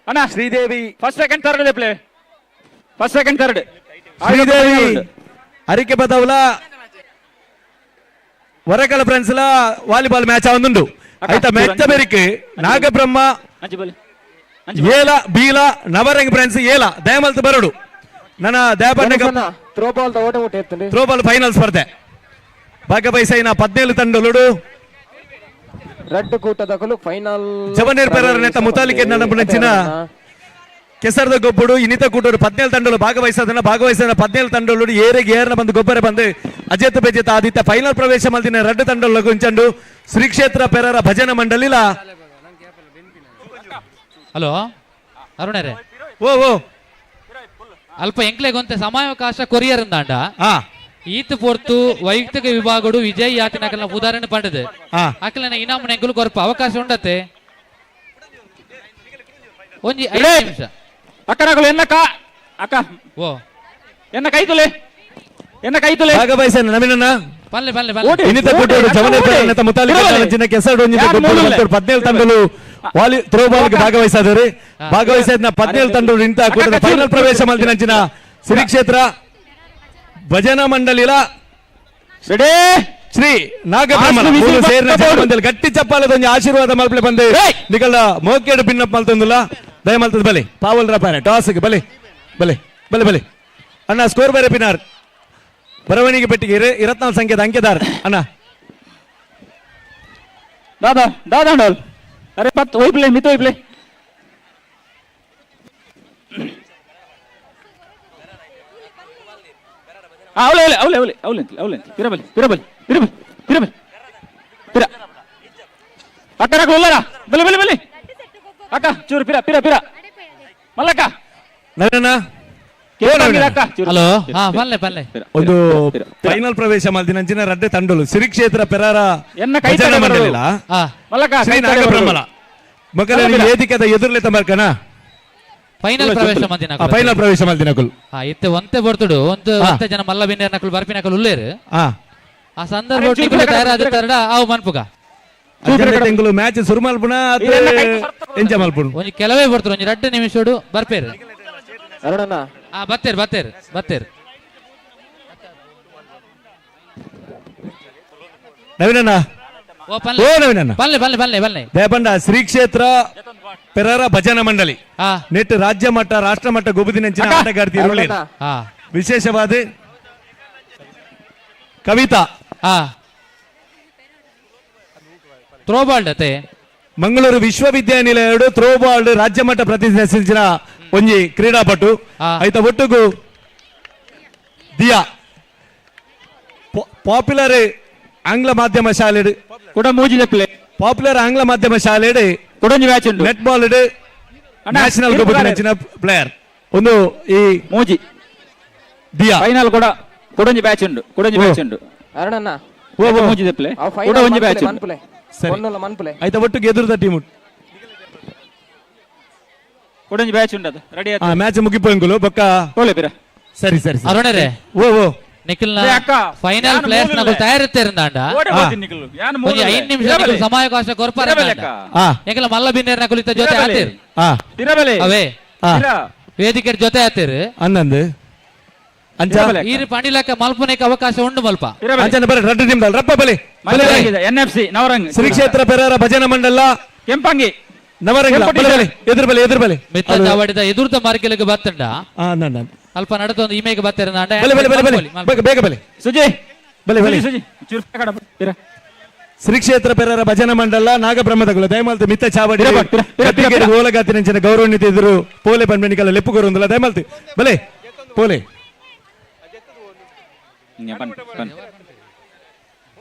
ಅಣ್ಣ Sridevi first second third play first second third Sridevi ಅರಿಕೆ ಬದೌಲ ವರಕಲ ಫ್ರೆಂಡ್ಸ್ ಲ ವಾಲಿಬಾಲ್ ಮ್ಯಾಚ್ ಆವೊಂದುಂಡು ಐತ ಮೆಚ್ಚ ಬೆರಿಕೆ ನಾಗಬ್ರಹ್ಮ ಏಲ ಬೀಲ ನವರಂಗ್ ಫ್ರೆಂಡ್ಸ್ ಏಲ ದಯಮಲ್ತ ಬರಡು ನನ್ನ ದಯಪಣ್ಣ ಥ್ರೋಬಾಲ್ ಫೈನಲ್ ಸ್ಪರ್ಧೆ ಭಾಗವಹಿಸಿನ 17 ತಂಡಗಳು ರೆಡ್ ಕೂಟದ ಫೈನಲ್ ಜವನೇರ್ ಪೆರಾರ ನೇತ ಮುತಾಲಿಕೆ ನಂಚಿನ ಕೆಸರದ ಗೊಬ್ಬಡು ಇನ್ನಿತ ಕೂಟರು 17 ತಂಡಗಳು ಭಾಗವಹಿಸಿದ 17 ತಂಡಗಳು ಏರಿಗೆ ಏರ್ನ ಬಂದು ಗೊಬ್ಬರ ಬಂದು ಅಜೇತ ಬೇಜೇತ ಆದಿತ್ಯ ಫೈನಲ್ ಪ್ರವೇಶ ಮಲ್ದಿನ ರೆಡ್ ತಂಡಗಳು ಗುಂಚಂಡು ಶ್ರೀ ಕ್ಷೇತ್ರ ಪೆರಾರ ಭಜನ ಮಂಡಳಿಲ ಹಲೋ ಅರುಣರೇ ಓ ಓ ಅಲ್ಪ ಎಂಕ್ಲೆಗೊಂತೆ ಸಮಯಾವಕಾಶ ಕೊರಿಯರ್ ಅಂದಾಂಡ ಈತ ಪೊರ್ತು ವೈಯಕ್ತಿಕ ವಿಭಾಗಡು ವಿಜಯ್ ಯಾತಿನ ಅಕಲ್ನ ಉದಾಹರಣೆ ಪಂಡದೆ ಅಕಲ್ನ ಇನಾಮನ ಎಂಕುಲು ಕೊರಪ ಅವಕಾಶ ಉಂಡತೆ ಒಂಜಿ 5 ನಿಮಿಷ ಅಕ್ಕನಗಳು ಎನ್ನಕ ಅಕ್ಕ ಓ ಎನ್ನ ಕೈತುಲೆ ಭಾಗವಹಿಸಿನ ನವೀನಣ್ಣ ಪಲ್ಲೆ ಪಲ್ಲೆ ಪಲ್ಲೆ ಇನ್ನಿತ ಕೂಟರು ಜವನೇರ್ ಪೆರಾರ ನೇತ ಮುತಾಲಿಕೆ ನಂಚಿನ ಕೆಸರು ಒಂಜಿನ ಗೊಬ್ಬಡು 17 ತಂಡಗಳು ವಾಲಿ ಥ್ರೋಬಾಲ್ ಗೆ ಭಾಗವಹಿಸಿದರೆ ಭಾಗವಹಿಸಿದ 17 ತಂಡಗಳು ಇಂತ ಕೂಟದ ಫೈನಲ್ ಪ್ರವೇಶ ಮಲ್ದಿನಂಚಿನ ಶ್ರೀ ಕ್ಷೇತ್ರ ಭಜನಾ ಮಂಡಳಿಲ ಶ್ರೀ ನಾಗಬ್ರಹ್ಮಣ ಸೇರಿನ ಜನಮಂದಿರ ಗಟ್ಟಿ ಚಪ್ಪಾಲದ ಒಂದು ಆಶೀರ್ವಾದ ಮಲ್ಪಲೆ ಬಂದು ನಿಕಲ ಮೋಕೆಡು ಪಿನ್ನಪ್ ಮಲ್ತಂದುಲ್ಲ ದಯ ಮಲ್ತದ ಬಲೆ ಪಾವಲ್ ರಪಾನೆ ಟಾಸ್ಗೆ ಬಲೆ ಬಲೆ ಬಲೆ ಬಲೆ ಅಣ್ಣ ಸ್ಕೋರ್ ಬೇರೆ ಪಿನಾರ್ ಬರವಣಿಗೆ ಪೆಟ್ಟಿಗೆ 24 ಸಂಖ್ಯೆದ ಅಂಕೆದಾರ್ ಅಣ್ಣ ದಾದಾ ದಾದಾ ಡೋಲ್ ಅರೆ ಪತ್ ಒಯ್ಪ್ಲೆ ಮಿತ್ ಒಯ್ಪ್ಲೆ ಅವಳೆ ಅವಳೆ ಅವಳೆ ಅವಳೆ ಅವಳೆ ಪಿರಬಲಿ ಪಿರಬಲಿ ಪಿರಬಲಿ ಪಿರ ಅಕ್ಕ ನಕಲು ಉಲ್ಲರ ಬಲಿ ಬಲಿ ಬಲಿ ಅಕ್ಕ ಚೂರು ಪಿರ ಪಿರ ಪಿರ ಮಲ್ಲಕ್ಕ ಹಲೋ ಹಾ ಬಲ್ಲೆ ಬಲ್ಲೆ ಒಂದು ಫೈನಲ್ ಪ್ರವೇಶ ಮಲ್ದಿನಂಚಿನ ರಡ್ಡೆ ತಂಡಲು ಸಿರಿ ಕ್ಷೇತ್ರ ಪೆರಾರ ಭಜನಾ ಮಂಡಳಿಲ ಶ್ರೀ ನಾಗಬ್ರಹ್ಮಲ ಮಕ್ಕಳಲ್ಲಿ ವೇದಿಕೆದ ಎದುರ್ಲೆ ತಮರ್ಕನ ಫೈನಲ್ ಪ್ರವೇಶ ಮಲ್ದಿನ ಫೈನಲ್ ಪ್ರವೇಶ ಮಲ್ದಿನಕುಲ್ ಇತ್ತೆ ಒಂತೆ ಬರ್ತುಡು ಒಂದು ಒಂತೆ ಜನ ಮಲ್ಲ ಬಿನ್ನೇರ್ ನಕಲು ಬರ್ಪಿ ನಕಲು ಉಲ್ಲೇರು ಆ ಸಂದರ್ಭ ತಯಾರಾದ ತರಡ ಅವು ಮನ್ಪುಗ ತಿಂಗಳು ಮ್ಯಾಚ್ ಶುರು ಮಲ್ಪುಣ ಎಂಜ ಮಲ್ಪುಣ ಒಂಜಿ ಕೆಲವೇ ಬರ್ತರು ಒಂಜಿ 2 ನಿಮಿಷಡು ಬರ್ಪೇರು ಅರುಣಣ್ಣ ಬತ್ತೇರ್ ಬತ್ತೇರ್ ಬತ್ತೇರ್ ನವೀನಣ್ಣ ಓ ಪಲ್ಲೆ ನವೀನಣ್ಣ ಬಲ್ಲೆ ಬಲ್ಲೆ ಬಲ್ಲೆ ಬಲ್ಲೆ ದಯಪಂಡ ಶ್ರೀ ಕ್ಷೇತ್ರ ಪೆರಾರ ಭಜನಾ ಮಂಡಳಿ ನೆಟ್ ರಾಜ್ಯ ಮಟ್ಟ ರಾಷ್ಟ್ರ ಮಟ್ಟ ಗೊಬ್ಬದಿನಂಚಿನ ಆಟಗಾರ್ತಿ ವಿಶೇಷವಾದ ಕವಿತಾ ಥ್ರೋಬಾಲ್ ಅತೆ ಮಂಗಳೂರು ವಿಶ್ವವಿದ್ಯಾನಿಲಯ ಥ್ರೋಬಾಲ್ ರಾಜ್ಯ ಮಟ್ಟ ಪ್ರತಿನಿಧಿಸಿನ ಒಂಜಿ ಕ್ರೀಡಾಪಟು ಐತ ಒಟ್ಟುಗು ದಿಯಾ ಪಾಪ್ಯುಲರ್ ಆಂಗ್ಲ ಮಾಧ್ಯಮ ಶಾಲೆ ಕೂಡ ಮೂಜಿಲೆ ಪ್ಲೇ ಪಾಪ್ಯುಲರ್ ಆಂಗ್ಲ ಮಾಧ್ಯಮ ಶಾಲೆ ಕೊಡಂಜಿ ಮ್ಯಾಚ್ ಉಂಟು ನೆಟ್ ಬಾಲ್ ನ್ಯಾಷನಲ್ ಗೊಬ್ಬರ ಪ್ಲೇಯರ್ ಒಂದು ಈ ಮೂಜಿ ದಿಯಾ ಫೈನಲ್ ಕೂಡ ಕೊಡಂಜಿ ಮ್ಯಾಚ್ ಉಂಟು ಕೊಡಂಜಿ ಮ್ಯಾಚ್ ಉಂಟು ಅರುಣಣ್ಣ ಮೂಜಿಲೆ ಪ್ಲೇ ಕೂಡ ಒಂಜಿ ಮ್ಯಾಚ್ ಮನ್ಪುಲೆ ಮನ್ಪುಲೆ ಐತ ಒಟ್ಟಿಗೆ ಎದುರುದ ಟೀಮ್ ಕೊಡಂಜಿ ಮ್ಯಾಚ್ ಉಂಟು ಅದು ರೆಡಿ ಆ ಮ್ಯಾಚ್ ಮುಗಿಪೋಂಗುಲು ಬೊಕ್ಕ ಓಲೆ ಪಿರ ಸರಿ ಸರಿ ಅರುಣರೇ ಓ ನಿಖಿಲ್ನ ಫೈನಲ್ ಪ್ಲೇಯರ್ಸ್ ನಕಲು ತಯಾರಿತ್ತಿರಂದಾಂಡ ಒಂಜಿ 5 ನಿಮಿಷ ನಕಲು ಸಮಯಾವಕಾಶ ಕೊರ್ಪರಂದಾಂಡ ಏಕಲ ಮಲ್ಲ ಬಿನ್ನೇರ್ ನಕಲು ಇತ್ತ ಜೊತೆ ಆತೇರು ಅವೇ ವೇದಿಕೆ ಜೊತೆ ಆತೇರು ಅನ್ನಂದು ಈರಿ ಪಣಿಲಕ್ಕ ಮಲ್ಪನೆಗೆ ಅವಕಾಶ ಉಂಡು ಮಲ್ಪ ಅಂಚನ ಬರ ರಡ್ಡು ನಿಮ್ದಲ್ಲ ರಪ್ಪ ಬಲಿ ಎನ್ಎಫ್ಸಿ ನವರಂಗ್ ಶ್ರೀ ಕ್ಷೇತ್ರ ಪೆರಾರ ಭಜನಾ ಮಂಡಲ ಕೆಂಪಂಗಿ ನವರಂಗ ಎದುರು ಬಲಿ ಮಿತ್ತ ಚಾವಡಿದ ಎದುರ್ದ ಮಾರ್ಕೆಲಿಗೆ ಬತ್ತಂಡ ಅಲ್ಪ ನಡತೊಂದು ಇಮೇಗೆ ಬತ್ತೇರ ಬೇಗ ಬಲಿ ಸುಜಿ ಬಲಿ ಶ್ರೀ ಕ್ಷೇತ್ರ ಪೆರಾರ ಭಜನಾ ಮಂಡಲ ನಾಗಬ್ರಹ್ಮದಗುಲ ದಯಮಾಲ್ತಿ ಮಿತ್ತ ಚಾವಡಿ ಓಲಗಾತಿನ ಗೌರವಾನ್ವಿತ ಎದುರು ಪೋಲೆ ಪನ್ಮೆನಿಕಲ್ಲ ಲೆಪ್ಪು ಗೌರವಂದಲ್ಲ ದಯಮಾಲ್ತಿ ಬಲೆ ಪೋಲೆ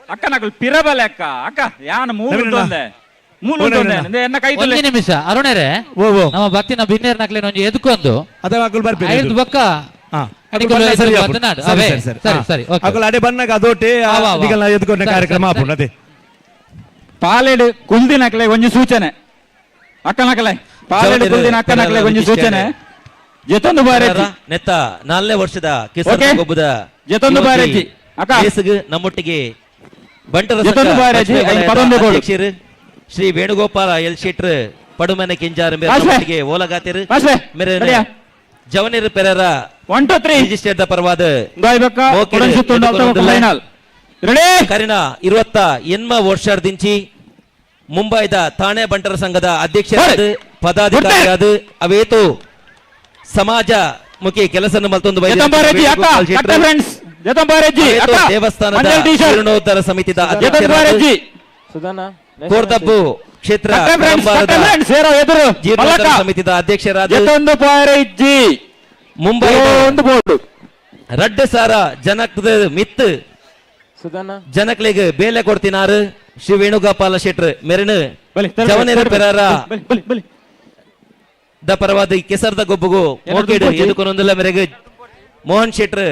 ಅಕ್ಕ ನಕಲು ಪಿರಬಲೆ ಅಕ್ಕ ಅಕ್ಕ ಯಾನ ಮೂಲು ಒಂದು ನಿಮಿಷ ಅರುಣರೇ ನಮ್ಮ ಭಕ್ತಿನ ಬಿನ್ನೇರ್ ನಕ್ಲೇನ ಒಂಜಿ ಎದ್ಕೊಂಡು ಐದು ಬೊಕ್ಕ ಅಡೆ ಬಣ್ಣಗ ಅದೋಟೆ ಎದ್ಕೊಂಡ ಕಾರ್ಯಕ್ರಮ ಆಪುಂಡು ಅದೇ ಪಾಲೆಡು ಕುಲ್ದಿ ನಕ್ಲೆ ಒಂಜಿ ಸೂಚನೆ ಅಕ್ಕ ನಕಲೆ ಪಾಲೆಡು ಕುಲ್ದಿನ ಅಕ್ಕ ನಕಲೆ ಒಂಜಿ ಸೂಚನೆ ಜತೊಂದು ಬಾರೆಜ್ಜಿ ನೆತ್ತ 4ನೇ ವರ್ಷದ ಕಿಸರ್ ಗೊಬ್ಬದ ಜತೊಂದು ಬಾರೆಜ್ಜಿ ಅಕ್ಕ ಕೇಸಗ್ ನಮ್ಮೊಟ್ಟಿಗೆ ಬಂಟರ ಅಧ್ಯಕ್ಷರು ಶ್ರೀ ವೇಣುಗೋಪಾಲ ಎಲ್ ಶೆಟ್ರ್ ಪಡುಮನೆ ಕೆಂಜಾರ ನಮ್ಮೊಟ್ಟಿಗೆ ಓಲಗಾತಿರು ಮೇರೆ ಜವನೇರ್ ಪೆರರ 1 2 3 ರಿಜಿಸ್ಟರ್ಡ್ ಪರವಾದ ಕರಿನ 28 ವರ್ಷದಿಂಚಿ ಮುಂಬೈದ ಥಾಣೆ ಬಂಟರ ಸಂಘದ ಅಧ್ಯಕ್ಷರಾದ ಪದಾಧಿಕಾರಿಯಾದ ಅವೇತು ಸಮಾಜ ಮುಖಿ ಕೆಲಸ ಮತ್ತೊಂದು ದೇವಸ್ಥಾನದ ಜೀರ್ಣೋದ್ಧಾರ ಸಮಿತಿದ ಕೋರ್ದಬ್ಬು ಕ್ಷೇತ್ರ ಜೀರ್ಣೋದ್ಧಾರ ಸಮಿತಿದ ಅಧ್ಯಕ್ಷರಾದ ಮುಂಬೈ ರಡ್ಡು ಸಾರ ಜನಕದ ಮಿತ್ ಜನಕ್ಲಿಗೆ ಬೇಲೆ ಕೊಡ್ತಿನಾರು ಶ್ರೀ ವೇಣುಗೋಪಾಲ ಶೆಟ್ರ್ ಮೆರನು ಜವನೇರ ಪೆರಾರ ದ ಪರವಾದ ಕೆಸರ್ದ ಗೊಬ್ಬುಗು ಮೋಕೆಡು ಎದುಕೊಂದೊಂದಿಲ್ಲ ಮೇರೆಗೆ ಮೋಹನ್ ಶೆಟ್ರ್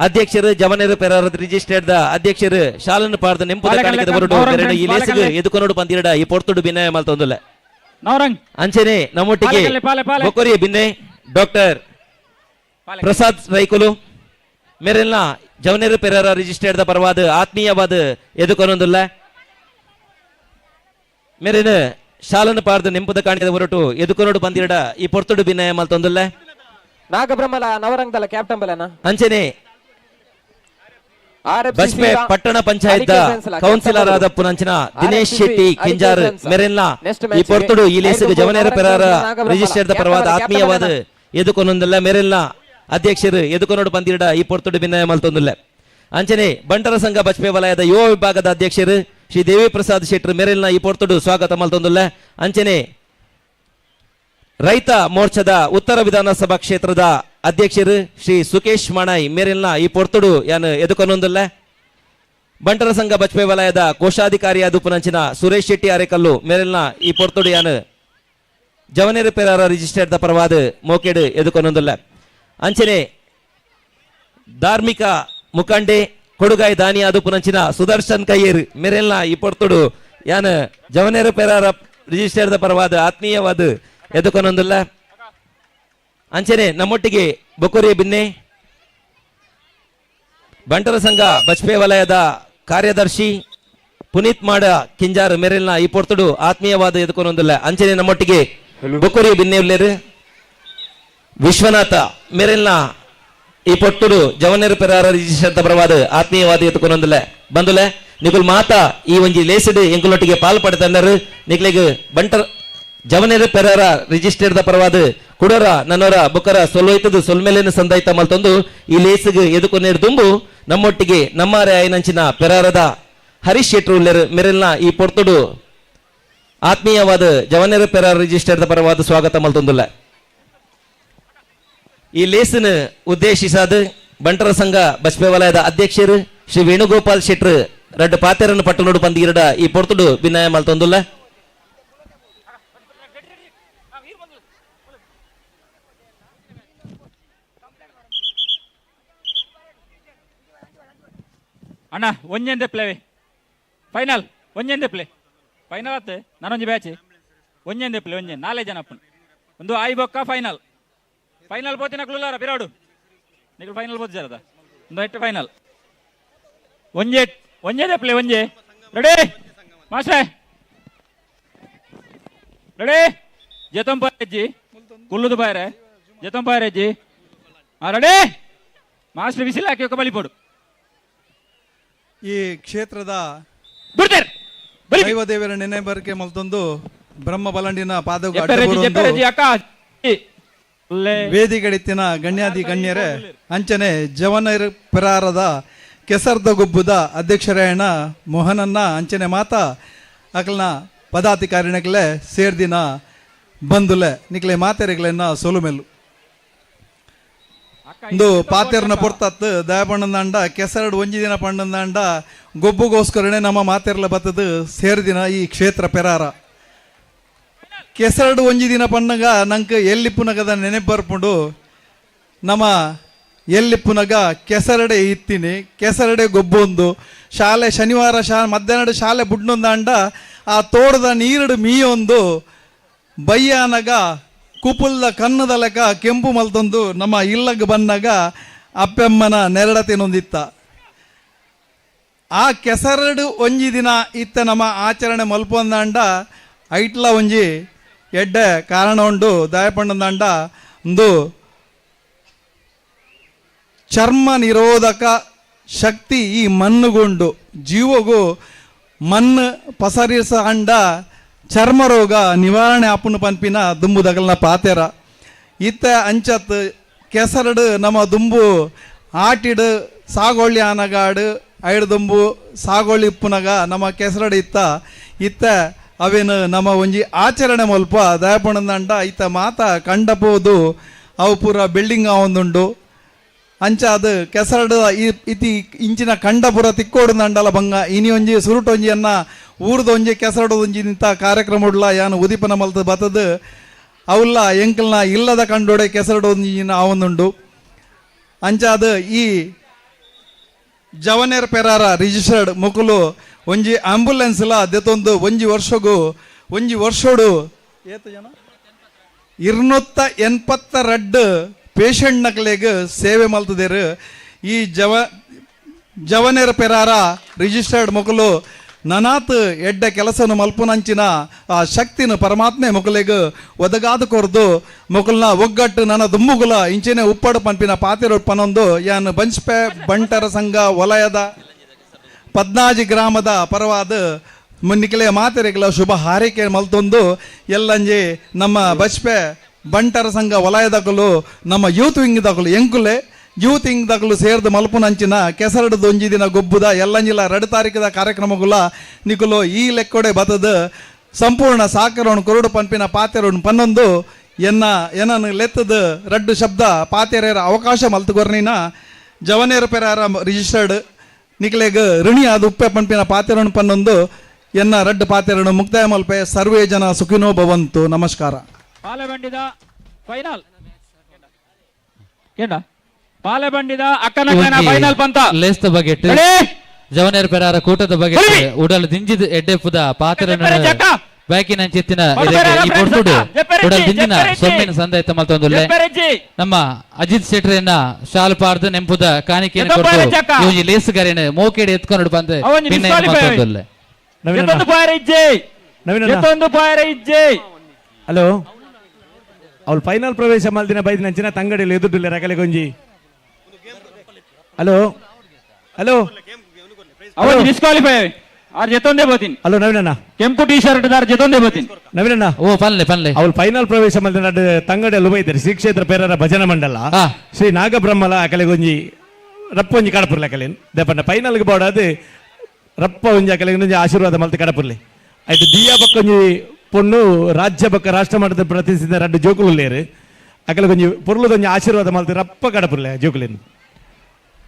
ಅಧ್ಯಕ್ಷರು ಜವನೇರ ಪೆರಾರ ರಿಜಿಸ್ಟರ್ಡ್ ದ ಅಧ್ಯಕ್ಷರು ಶಾಲನ್ನು ಪಾರ್ದ ನೆಂಪುದ ಕಾಣಿಕೆ ಬರುಡು ಮೆರನು ಈ ಲೇಸಿಗೆ ಎದುಕೊಂಡು ಬಂದಿರಡ ಈ ಪೊರ್ತುಡು ಭಿನ್ನಯ ಮಲ್ತೊಂದಿಲ್ಲ ಅಂಚನೆ ನಮ್ಮೊಟ್ಟಿಗೆ ಬೊಕೊರಿಯ ಭಿನ್ನೆ ಡಾಕ್ಟರ್ ಪ್ರಸಾದ್ ರೈಕುಲು ಮೇರೆಲ್ಲ ಜವನೇರ ಪೆರಾರ ರಿಜಿಸ್ಟರ್ಡ್ ದ ಪರವಾದ ಆತ್ಮೀಯವಾದ ಎದುಕೊಂದೊಂದಿಲ್ಲ ಮೇರೆನು ಶಾಲನ್ನು ಪಾರ್ದು ನೆಂಪುದ ಕಾಣಿಕೆ ಹೊರಟು ಎದುಕೊಂಡು ಬಂದಿರಡ ಈ ಪೊರ್ತುಡು ಭಿನ್ನಯ ಮಲ್ತೊಂದಿಲ್ಲ ನಾಗಬ್ರಹ್ಮಲ ನವರಂಗದಲ್ಲ ಕ್ಯಾಪ್ಟನ್ ಬಲನ ಅಂಚನೆ ಬಸ್ಪೆ ಪಟ್ಟಣ ಪಂಚಾಯತ್ ಕೌನ್ಸಿಲರ್ ಆದ ಪುನಂಚನ ದಿನೇಶ್ ಶೆಟ್ಟಿ ಕೆಂಜಾರ್ ಮೆರೆಲ್ಲ ಈ ಪೊರ್ತುಡು ಈ ಲೇಸಿಗೆ ಜವನೇರ ಪೆರಾರ ರಿಜಿಸ್ಟರ್ಡ್ ಪರವಾದ ಆತ್ಮೀಯವಾದ ಎದುಕೊಂದೊಂದಿಲ್ಲ ಮೆರೆಲ್ಲ ಅಧ್ಯಕ್ಷರು ಎದುಕೊಂಡು ಬಂದಿರಡ ಈ ಪೊರ್ತುಡು ಭಿನ್ನಯ ಮಲ್ತೊಂದಿಲ್ಲ ಅಂಚನೆ ಬಂಟರ ಸಂಘ ಬಸ್ಪೆ ವಲಯದ ಯುವ ವಿಭಾಗದ ಅಧ್ಯಕ್ಷರು ಶ್ರೀ ದೇವಿ ಪ್ರಸಾದ್ ಶೆಟ್ರ್ ಮೆರೆಲ್ನ ಈ ಪೊರ್ತುಡು ಸ್ವಾಗತ ಮಲ್ತೊಂದಿಲ್ಲ ಅಂಚನೆ ರೈತ ಮೋರ್ಚಾದ ಉತ್ತರ ವಿಧಾನಸಭಾ ಕ್ಷೇತ್ರದ ಅಧ್ಯಕ್ಷರು ಶ್ರೀ ಸುಕೇಶ್ ಮಣೈ ಮೇರೆಲ್ನ ಈ ಪೊರ್ತುಡು ಯಾನು ಎದುಕೊಂದೊಂದಿಲ್ಲ ಬಂಟರ ಸಂಘ ಬಚ್ಪೆ ವಲಯದ ಕೋಶಾಧಿಕಾರಿಯಾದ ಉಪನಂಚಿನ ಸುರೇಶ್ ಶೆಟ್ಟಿ ಅರೆಕಲ್ಲು ಮೇಲಿನ ಈ ಪೊರ್ತುಡಿಯಾನು ಜವನೇರು ಪೆರಾರ ರಿಜಿಸ್ಟರ್ದ ಪರವಾದ ಮೋಕೆಡು ಎದುಕೊನೊಂದಿಲ್ಲ ಅಂಚನೆ ಧಾರ್ಮಿಕ ಮುಖಂಡೆ ಕೊಡುಗಾಯಿ ದಾನಿಯಾದ ಉಪನಂಚಿನ ಸುದರ್ಶನ್ ಕಯ್ಯರ್ ಮೇರೆಲ್ನ ಈ ಪೊರ್ತುಡು ಯಾನು ಜವನೇರು ಪೆರಾರ ರಿಜಿಸ್ಟರ್ದ ಪರವಾದ ಆತ್ಮೀಯವಾದ ಎದುಕೊನೊಂದಿಲ್ಲ ಅಂಚನೆ ನಮ್ಮೊಟ್ಟಿಗೆ ಬೊಕೊರಿ ಬಿನ್ನೆ ಬಂಟರ ಸಂಘ ಬಚ್ಪೆ ವಲಯದ ಕಾರ್ಯದರ್ಶಿ ಪುನೀತ್ ಮಾಡ ಕಿಂಜಾರ್ ಮೇರೆಲ್ನ ಈ ಪೊರ್ತುಡು ಆತ್ಮೀಯವಾದ ಎದುಕೊನೊಂದಿಲ್ಲ ಅಂಚನೆ ನಮ್ಮೊಟ್ಟಿಗೆ ಬೊಕೊರಿ ಬಿನ್ನೆಯುಲ್ಲೇರು ವಿಶ್ವನಾಥ ಮೇರೆಲ್ನ ಈ ಪೊಟ್ಟುಡು ಜವನೇರು ಪೆರಾರ ರಿಜಿಸ್ಟರ್ದ ಪರವಾದ ಆತ್ಮೀಯವಾದ ಎದುಕೊನೊಂದಿಲ್ಲ ಬಂದುಲೆ ನಿಗುಲ್ ಮಾತ ಈ ಒಂಜಿ ಲೇಸಿಡ್ ಎಂಕುಲೊಟ್ಟಿಗೆ ಪಾಲ್ ಪಡೆತಂಡರು ನಿಗ್ಲಿಗೆ ಬಂಟರ್ ಜವನೇರು ಪೆರಾರ ರಿಜಿಸ್ಟರ್ದ ಪರವಾದ ಕುಡರ ನನ್ನವರ ಬುಕ್ಕರ ಸೊಲ್ಲೋಯ್ತದು ಸೊಲ್ಮೇಲೇನು ಸಂದಾಯ್ತ ಮಲ್ತೊಂದು ಈ ಲೇಸಿಗೆ ಎದುಕೊನೇರು ದುಂಬು ನಮ್ಮೊಟ್ಟಿಗೆ ನಮ್ಮಾರೆ ಆಯ್ನಂಚಿನ ಪೆರಾರದ ಹರೀಶ್ ಶೆಟ್ರು ಮೆರೆಲ್ನ ಈ ಪೊರ್ತುಡು ಆತ್ಮೀಯವಾದ ಜವನೇರು ಪೆರಾರ ರಿಜಿಸ್ಟರ್ದ ಪರವಾದ ಸ್ವಾಗತ ಮಲ್ತೊಂದುಲ್ಲ ಈ ಲೇಸಿನ ಉದ್ದೇಶಿಸಾದ ಬಂಟರ ಸಂಘ ಬಚ್ಪೆ ವಲಯದ ಅಧ್ಯಕ್ಷರು ಶ್ರೀ ವೇಣುಗೋಪಾಲ್ ಶೆಟ್ರು ರಡ್ಡು ಪಾತೆರನ್ನು ಪಟ್ಟುನೋಡು ಪಂದಿರಡ ಈ ಪೊರ್ತುಡು ಭಿನ್ನಾಯ ಮಲ್ತೊಂದುಲ್ಲ ಅಣ್ಣ ಒಂಜೆಂದೆ ಪ್ಲೇ ಫೈನಲ್ ಒಂಜೆಂದೆ ಪ್ಲೇ ಫೈನಲ್ ಆತ ನಾನೊಂಜಿ ಬ್ಯಾಚ್ ಒಂಜೆಂದೆ ಪ್ಲೇ ಒಂಜೆ 4 ಜನ ಅಪ್ಪನ ಒಂದು ಆಯ್ ಬೊಕ್ಕ ಫೈನಲ್ ಫೈನಲ್ ಪೋತಿನ ಕ್ಲೂಲಾರ ಪಿರಾಡು ನಿಗಳು ಫೈನಲ್ ಪೋತಿ ಜರದ ಒಂದು ಎಟ್ಟು ಫೈನಲ್ ಒಂಜೆದೆ ಪ್ಲೇ ಒಂಜೆ ರೆಡಿ ಮಾಸ್ಟ್ರೇ ರೆಡಿ ಜತಂಪಾಯಜ್ಜಿ ಕುಲ್ಲುದು ಬಾಯ್ರೆ ಜತಂಪಾಯರಜ್ಜಿ ರೆಡಿ ಮಾಸ್ಟರ್ ಬಿಸಿಲು ಹಾಕಿ ಒಕ್ಕ ಬಲಿಪೋಡು ಈ ಕ್ಷೇತ್ರದ ದೈವದೇವರ ನೆನೆಬರಕೆ ಮಲ್ತೊಂದು ಬ್ರಹ್ಮ ಬಲಂಡಿನ ಪಾದಗ ವೇದಿಗಡಿತ್ತಿನ ಗಣ್ಯಾದಿ ಗಣ್ಯರೇ ಅಂಚನೆ ಜವನೇರು ಪೆರಾರದ ಕೆಸರ್ದ ಗುಬ್ಬುದ ಅಧ್ಯಕ್ಷರಾಯಣ ಮೋಹನನ್ನ ಅಂಚನೆ ಮಾತ ಅಕಲ್ನ ಪದಾಧಿಕಾರಿನಕ್ಲೆ ಸೇರ್ದಿನ ಬಂದುಲೆ ನಿಕ್ಲೆ ಮಾತೆರೆಗ್ಲೆನ್ನ ಸೊಲುಮೆಲ್ಲು ಒಂದು ಪಾತೆರ್ನ ಪೊರ್ತತ್ ದಯಪಣ್ಣಂದ ಕೆಸರಡು ಒಂಜಿ ದಿನ ಪಣ್ಣಂದ ಗೊಬ್ಬುಗೋಸ್ಕರನೇ ನಮ್ಮ ಮಾತೆರ್ಲ ಬತ್ತದ ಸೇರ್ದಿನ ಈ ಕ್ಷೇತ್ರ ಪೆರಾರ ಕೆಸರಡು ಒಂಜಿ ದಿನ ಪಣ್ಣಗ ನಂಗೆ ಎಲ್ಲಿಪ್ಪುನಗದ ನೆನಪು ಬರ್ಪುಂಡು ನಮ್ಮ ಎಲ್ಲಿಪ್ಪುನಗ ಕೆಸರಡೆ ಇತ್ತೀನಿ ಕೆಸರಡೆ ಗೊಬ್ಬೊಂದು ಶಾಲೆ ಶನಿವಾರ ಮಧ್ಯಾಹ್ನ ಶಾಲೆ ಬುಡ್ನೊಂದಾಂಡ ಆ ತೋಟದ ನೀರಡು ಮೀಯೊಂದು ಬಯ್ಯಾನಗ ಕುಪುಲ್ದ ಕನ್ನದ ಲೆಕ್ಕ ಕೆಂಪು ಮಲ್ತೊಂದು ನಮ್ಮ ಇಲ್ಲಗ್ ಬನ್ನಾಗ ಅಪ್ಪೆಮ್ಮನ ನೆರಡತೆನೊಂದಿತ್ತ ಆ ಕೆಸರಡು ಒಂಜಿ ದಿನ ಇತ್ತ ನಮ್ಮ ಆಚರಣೆ ಮಲ್ಪೊಂದಾಂಡ ಐಟ್ಲ ಒಂಜಿ ಎಡ್ಡೆ ಕಾರಣ ಉಂಡು ದಯಪಣ್ಣಂದಾಂಡ ಒಂದು ಚರ್ಮ ನಿರೋಧಕ ಶಕ್ತಿ ಈ ಮಣ್ಣುಗುಂಡು ಜೀವಗೂ ಮಣ್ಣು ಪಸರಿಸ ಅಂಡ ಚರ್ಮ ರೋಗ ನಿವಾರಣೆ ಆಪುನ ಪನ್ಪಿನ ದುಂಬು ದಗಲ್ನ ಪಾತೆರ ಇತ್ತ ಅಂಚತ್ ಕೆಸರಡು ನಮ್ಮ ದುಂಬು ಆಟಿಡು ಸಾಗೋಳಿ ಆನಗಾಡು ಐಡು ದುಂಬು ಸಾಗೋಳಿ ಇಪ್ಪುನಗ ನಮ್ಮ ಕೆಸರಡು ಇತ್ತ ಅವೇನು ನಮ್ಮ ಒಂಜಿ ಆಚರಣೆ ಮಲ್ಪ ದಯಪಣದಂಡ ಇತ್ತ ಮಾತ ಕಂಡಪೋದು ಅವು ಪೂರ ಬಿಲ್ಡಿಂಗ್ ಆವೊಂದುಂಡು ಅಂಚ ಅದು ಕೆಸರಡು ಇತಿ ಇಂಚಿನ ಕಂಡಪುರ ತಿಕ್ಕೋಡು ನಂಡಲ ಬಂಗ ಇನಿ ಒಂಜಿ ಸುರುಟೊಂಜಿಯನ್ನ ಊರ್ದೊಂಜಿ ಕೆಸರಡು ಒಂಜಿ ನಿಂತ ಕಾರ್ಯಕ್ರಮ ಉಡ್ಲ ಯಾನು ಉದಿಪನ ಮಲ್ತ ಬತ್ತದು ಅವಲ್ಲ ಎಂಕಲ್ನ ಇಲ್ಲದ ಕಂಡೋಡೆ ಕೆಸರಡು ಒಂಜಿನ ಆವೊಂದುಂಡು ಅಂಚ ಅದು ಈ ಜವನೇರ್ ಪೆರಾರ ರಿಜಿಸ್ಟರ್ಡ್ ಮುಕುಲು ಒಂಜಿ ಆಂಬುಲೆನ್ಸ್ಲ ದೆತೊಂದು ಒಂಜಿ ವರ್ಷೋಡು ಏತು ಜನ 282 ಪೇಷಂಟ್ ನಕ್ಲೆಗ್ ಸೇವೆ ಮಲ್ತದೇರು ಈ ಜವನೇರ್ ಪೆರಾರ ರಿಜಿಸ್ಟರ್ಡ್ ಮುಕುಲು ನನಾತ್ ಎಡ್ಡೆ ಕೆಲಸನು ಮಲ್ಪುನಂಚಿನ ಆ ಶಕ್ತಿನ ಪರಮಾತ್ಮೆ ಮುಕುಲೆಗ್ ಒದಗಾದ ಕೊರ್ದು ಮುಕುಲ್ನ ಒಗ್ಗಟ್ಟು ನನ್ನ ದುಮ್ಮುಗುಲ ಇಂಚಿನ ಉಪ್ಪಡು ಪನ್ಪಿನ ಪಾತಿರು ಪನೊಂದು ಯಾನ್ ಬಂಚ್ಪೆ ಬಂಟರ ಸಂಘ ವಲಯದ ಪದ್ನಾಜಿ ಗ್ರಾಮದ ಪರವಾದ ಮುನ್ನಿಕಲೆ ಮಾತೆರೆಗಳ ಶುಭ ಹಾರೈಕೆ ಮಲ್ತೊಂದು ಎಲ್ಲಂಜಿ ನಮ್ಮ ಬಚ್ಪೆ ಬಂಟರ ಸಂಘ ವಲಯದಕಲು ನಮ್ಮ ಯೂತ್ ವಿಂಗ್ದಕಲು ಎಂಕುಲೆ ಯೂತ್ ವಿಂಗ್ದಕಲು ಸೇರ್ದು ಮಲ್ಪುನಂಚಿನ ಕೆಸರಡು ಒಂಜಿ ದಿನ ಗೊಬ್ಬುದ ಎಲ್ಲಂಜಿಲ 2 ತಾರೀಕದ ಕಾರ್ಯಕ್ರಮಗುಲ ನಿಕುಲು ಈ ಲೆಕ್ಕೊಡೆ ಬತದ ಸಂಪೂರ್ಣ ಸಾಕರವನ್ನು ಕೊರಡು ಪನ್ಪಿನ ಪಾತೆರನ್ನು ಪನ್ನೊಂದು ಏನನ್ನು ಲೆತ್ತದ 2 ಶಬ್ದ ಪಾತೆರೆರ ಅವಕಾಶ ಮಲ್ತುಗೊರ್ನಿನ ಜವನೇರ್ ಪೆರಾರ ರಿಜಿಸ್ಟರ್ಡ್ ನಿಕ್ಲೆಗ್ ಋಣಿ ಆದ ಉಪ್ಪೆ ಪಂಪಿನ ಪಾತೆರನ್ನು ಪನ್ನೊಂದು ಎನ್ನ ರಡ್ಡು ಪಾತೆರನ್ನು ಮುಕ್ತಾಯ ಮಲ್ಪೆ ಸರ್ವೇ ಜನ ಸುಖಿನೋ ಭವಂತು. ನಮಸ್ಕಾರ. ಪಾಲೆಬಂಡಿದ ಫೈನಲ್ ಕೇಂಡ ಪಾಲೆಬಂಡಿದ ಅಕ್ಕನ ಫೈನಲ್ ಪಂತ ಲೇಸ್ತ ಬಗೆಟ್ ಜವನೇರ್ ಪೆರಾರ ಕೂಟದ ಬಗೆಟ್ ಉಡಲ್ ದಿಂಜಿದ ಎಡ್ಡೆಪ್ಪುದ ಪಾತ್ರ ಬ್ಯಾಕಿನ ಚಿತ್ತಿನ ಈ ಕೊಟ್ಟುಡು ಉಡಲ್ ದಿಂಜಿನ ಸೊಮ್ಮಿನ ಸಂದೈತ ಮಲ್ತೊಂದುಲ್ಲೆ ನಮ್ಮ ಅಜಿತ್ ಶೆಟ್ರಿಯನ್ನ ಶಾಲು ಪಾರ್ದು ನೆಂಪುದ ಕಾಣಿಕೆಯನ್ನು ಕೊಟ್ಟು ಈ ಲೇಸ್ಗಾರಿನ ಮೋಕೆಡೆ ಎತ್ಕೊಂಡು ಬಂದು ಪಿನ್ನ ಮಲ್ತೊಂದುಲ್ಲೆ. ಹಲೋ ಅವಳು ಫೈನಲ್ ಪ್ರವೇಶ ಮಲ್ದಿನ ಬೈದ ನಂಚಿನ ತಂಗಡಿಯಲ್ಲಿ ಎದುರುಲ್ಲ ರಕಲೆ ಗೊಂಜಿ. ಹಲೋ ಹಲೋ ಅವನು ಡಿಸ್ಕ್ವಾಲಿಫೈ ಆರ್ ಜೆತೊಂದೆ ಬೋತಿನ್. ಹಲೋ ನವೀನಣ್ಣ ಕೆಂಪು ಟಿ ಶರ್ಟ್ ದಾರ್ ಜೆತೊಂದೆ ಬೋತಿನ್. ನವೀನಣ್ಣ ಓ ಪನ್ಲೆ ಪನ್ಲೆ ಅವಳು ಫೈನಲ್ ಪ್ರವೇಶ ಮಲ್ದಿನ ತಂಗಡಿಯಲ್ಲಿ ಬೈತಾರೆ ಶ್ರೀ ಕ್ಷೇತ್ರ ಪೇರರ ಭಜನ ಮಂಡಲ ಶ್ರೀ ನಾಗಬ್ರಹ್ಮಲ ಅಕಲೆ ಗೊಂಜಿ ರಪ್ಪ ಒಂಜಿ ಕಡಪುರ್ಲೆ ಅಕಲೆ ದೇಪಣ್ಣ ಫೈನಲ್ಗೆ ಬೋಡಾದು ರಪ್ಪ ಒಂಜಿ ಅಕಲೆ ಆಶೀರ್ವಾದ ಮಲ್ತಿ ಕಡಪುರ್ಲೆ ಆಯ್ತು. ದಿಯಾ ಬಕ್ಕೊಂಜಿ ಪೊಣ್ಣು ರಾಜ್ಯ ಬಕ್ಕ ರಾಷ್ಟ್ರ ಮಟ್ಟದ ಪ್ರತಿಷ್ಠಿತ ರಡ್ಡು ಜೋಕುಲೇರು ಅಕಲೆ ಕೊಂಚ ಪೊರ್ಲುದೊಂಜಿ ಆಶೀರ್ವಾದ ಮಲ್ತಿ ರಪ್ಪ ಕಡಪುರ್ಲೆ ಜೋಕುಲೇನು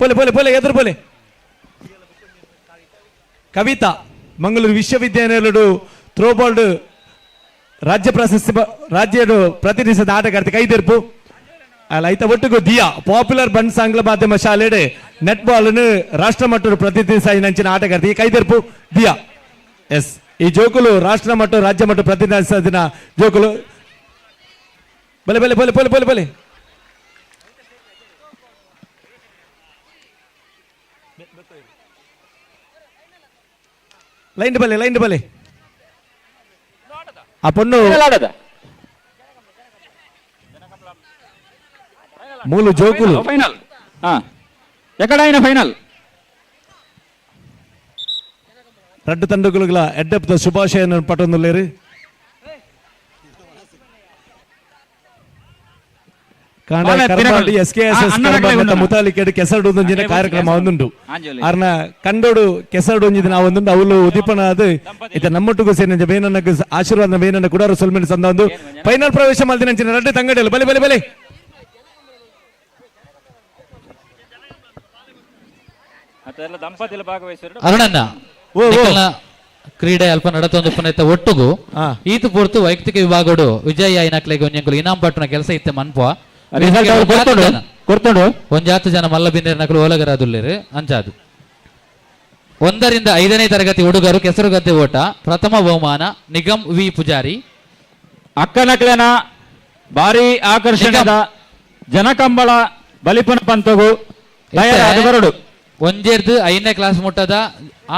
ಪೋಲೆ ಪೋಲೆ ಪೋಲೆ ಎದುರು ಪೋಲೆ. ಕವಿತಾ ಮಂಗಳೂರು ವಿಶ್ವವಿದ್ಯಾನಿಲಯಡು ಥ್ರೋಬಾಲ್ ರಾಜ್ಯ ಪ್ರಶಸ್ತಿ ರಾಜ್ಯ ಪ್ರತಿನಿಧಿಸಿದ ಆಟಗಾರ್ತಿ ಕೈದೆರ್ಪು ಅಲ್ಲ ಐತ ಒಟ್ಟಿಗೂ ದಿಯಾ ಪಾಪ್ಯುಲರ್ ಬಂಡ್ ಆಂಗ್ಲ ಮಾಧ್ಯಮ ಶಾಲೆಡೆ ನೆಟ್ ಬಾಲ್ ರಾಷ್ಟ್ರ ಮಟ್ಟದ ಪ್ರತಿನಿಧಿಸಿ ನಂಚಿನ ಆಟಗಾರ್ತಿ ಕೈದೆರ್ಪು ದಿಯಾ. ಎಸ್ ಈ ಜೋಕುಲು ರಾಷ್ಟ್ರ ಮಟ್ಟ ರಾಜ್ಯ ಮಟ್ಟ ಪ್ರತಿನಿಧಿಸಿದ ಜೋಕುಲು ಬಲೆ ಬಲೆ ಬಲೆ ಬಲೆ ಬಲೆ ಬಲೆ ಲೈನ್ ಬಲೆ ಲೈನ್ ಬಲೆ ಆ ಪೊಣ್ಣು ಮೂಲು ಜೋಕುಲು ಫೈನಲ್ ಎಕಡಾಯಿನ ಫೈನಲ್ ರಡ್ಡು ತಂಡಗಳ ಎಡ್ಡೆಪ್ಪ ಶುಭಾಶಯ ಪಟ್ಟೊಂದುಲ್ಲೇರು ಮುತಾಲಿಕೆಡ್ ಕೆಸರಡೊಂದಿನ ಕಾರ್ಯಕ್ರಮ ಒಂದುಂಟು ಅರ್ನ ಕಂಡೋಡು ಕೆಸರಡೊಂದಿನ ಒಂದುಂಟು ಅವಳು ಉದೀಪನ ಅದು ಇತ ನಮ್ಮೊಟ್ಟಿಗೂ ಸೇರಿನ ಬೇನನ್ನ ಆಶೀರ್ವಾದ ಬೇನನ್ನ ಕೂಡ ಸೊಲ್ಮೆನ್ ಸಂದ ಒಂದು ಫೈನಲ್ ಪ್ರವೇಶ ಮಲ್ದಿನ ರಡ್ಡೆ ತಂಗಡಿಯಲ್ಲಿ ಬಲೆ ಬಲೆ ಬಲೆ ದಂಪತಿಗಳು ಭಾಗವಹಿಸಿದ್ರು ಅರುಣಣ್ಣ ಕ್ರೀಡೆ ಅಲ್ಪ ನಡತೊಂದು ಪುನೈತ ಒಟ್ಟುಗು ಈತು ಪೂರ್ತು ವೈಯಕ್ತಿಕ ವಿಭಾಗಡು ವಿಜಯ ಐನಕ್ಲೆಗೆ ಒಂಜಂಕುಲು ಇನಾಮ್ ಪಟ್ಟಣ ಕೆಲಸ ಇತ್ತೆ ಮನ್ಪ ಕೊಡ್ತೋಡು ಒಂಜಾತು ಜನ ಮಲ್ಲ ಬಿಂದಿರ ನಕಲು ಓಲಗರಾದುಲ್ಲೇರು ಅಂಚಾದು 1 ರಿಂದ 5ನೇ ತರಗತಿ ಹುಡುಗರು ಕೆಸರುಗದ್ದೆ ಓಟ ಪ್ರಥಮ ಬಹುಮಾನ ನಿಗಮ್ ವಿ ಪೂಜಾರಿ. ಅಕ್ಕನಕ್ಲೆನ ಭಾರಿ ಆಕರ್ಷಣೆದ ಜನಕಂಬಳ ಬಲಿಪನ ಪಂತಗು ತಯಾರಾದವರಡು ಒಂಜೇರ್ದು 5ನೇ ಕ್ಲಾಸ್ ಮುಟ್ಟದ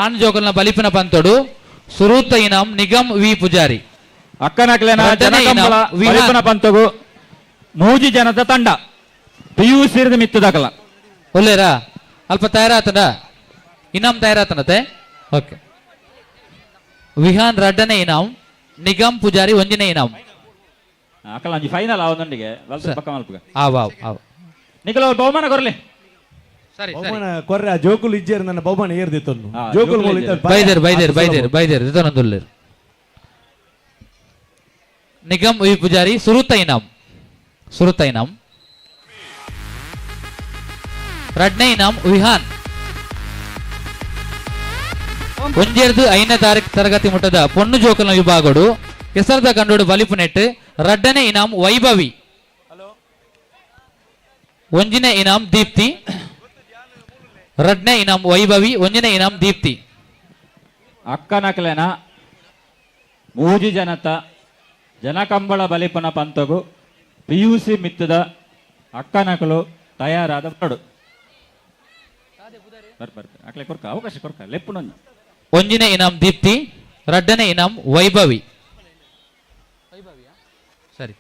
ಆನ್ ಜೋಕಲ್ನ ಬಲಿಪನ ಪಂತೋಡು ಸುರೂತ ಇನಾಮ್ ನಿಗಮ್ ವಿ ಪೂಜಾರಿ. ಅಕ್ಕನಕ್ಲೆನ ಜನಕಂಬಳ ಬಲಿಪನ ಪಂತಗು ಮೂಜಿ ಜನದ ತಂಡ PUC ಮಿತ್ತದಾಕಲ್ಲ ಒಲ್ಲೇರಾ ಅಲ್ಪ ತಯಾರಾತನ ಇನಾಮ್ ತಯಾರಾತನತೆ ಓಕೆ. ವಿಹಾನ್ ರಡ್ಡನೇ ಇನಾಮ್ ನಿಗಮ್ ಪೂಜಾರಿ ಒಂಜಿನೇ ಇನಾಮ್ ಅಕಲ್ಲ ಫೈನಲ್ ಆವೊಂದಿಗೆ ಪಕ್ಕ ಮಲ್ಪಗ ಆವ್ ನಿಖಲ ಬಹುಮಾನ ಕೊರ್ಲಿ ಬಹುಮಾನ ಕೊರ್ರೆ ಜೋಕುಲು ಇಜ್ಜೇರು ನನ್ನ ಬಹುಮಾನ ಏರ್ದಿತ್ತು ಜೋಕುಲು ಬೈದೇರ್ ಬೈದೇರ್ ಬೈದೇರ್ ಬೈದೇರ್ ಇದನ್ನೊಂದುಲ್ಲೇರು ನಿಗಮ್ ವಿ ಪೂಜಾರಿ ಸುರುತ ಇನಾಮ್ ಸುರುತ ಇನಾಮ್ ರಡ್ನೇ ಇನಾಮ್ ವಿಹಾನ್ ಒಂಜೇರ್ದು 5ನೇ ತರಗತಿ ಮುಟ್ಟದ ಪೊಣ್ಣು ಜೋಕಲ್ನ ವಿಭಾಗಡು ಕೆಸರದ ಕಂಡೋಡು ಬಲಿಪು ನೆಟ್ ರಡ್ಡನೇ ಇನಾಮ್ ವೈಭವಿ ಒಂಜಿನೇ ಇನಾಮ್ ದೀಪ್ತಿ ರಡ್ನೇ ಇನಾಮ್ ವೈಭವಿ ಒಂಜಿನೇ ಇನಾಮ್ ದೀಪ್ತಿ. ಅಕ್ಕನಕ್ಲೆನ ಮೂಜಿ ಜನತ ಜನಕಂಬಳ ಬಲಿಪನ ಪಂತಗು PUC ಮಿತ್ತದ ಅಕ್ಕನಕಲು ತಯಾರಾದ ಬರಡು ಅಕ್ಲೆ ಕೊರ್ಕ ಅವಕಾಶ ಕೊರ್ಕ ಲೆಪ್ಪುನ ಒಂಜಿನೇ ಇನಾಮ್ ದೀಪ್ತಿ ರಡ್ಡನೇ ಇನಾಮ್ ವೈಭವಿ. ಸರಿ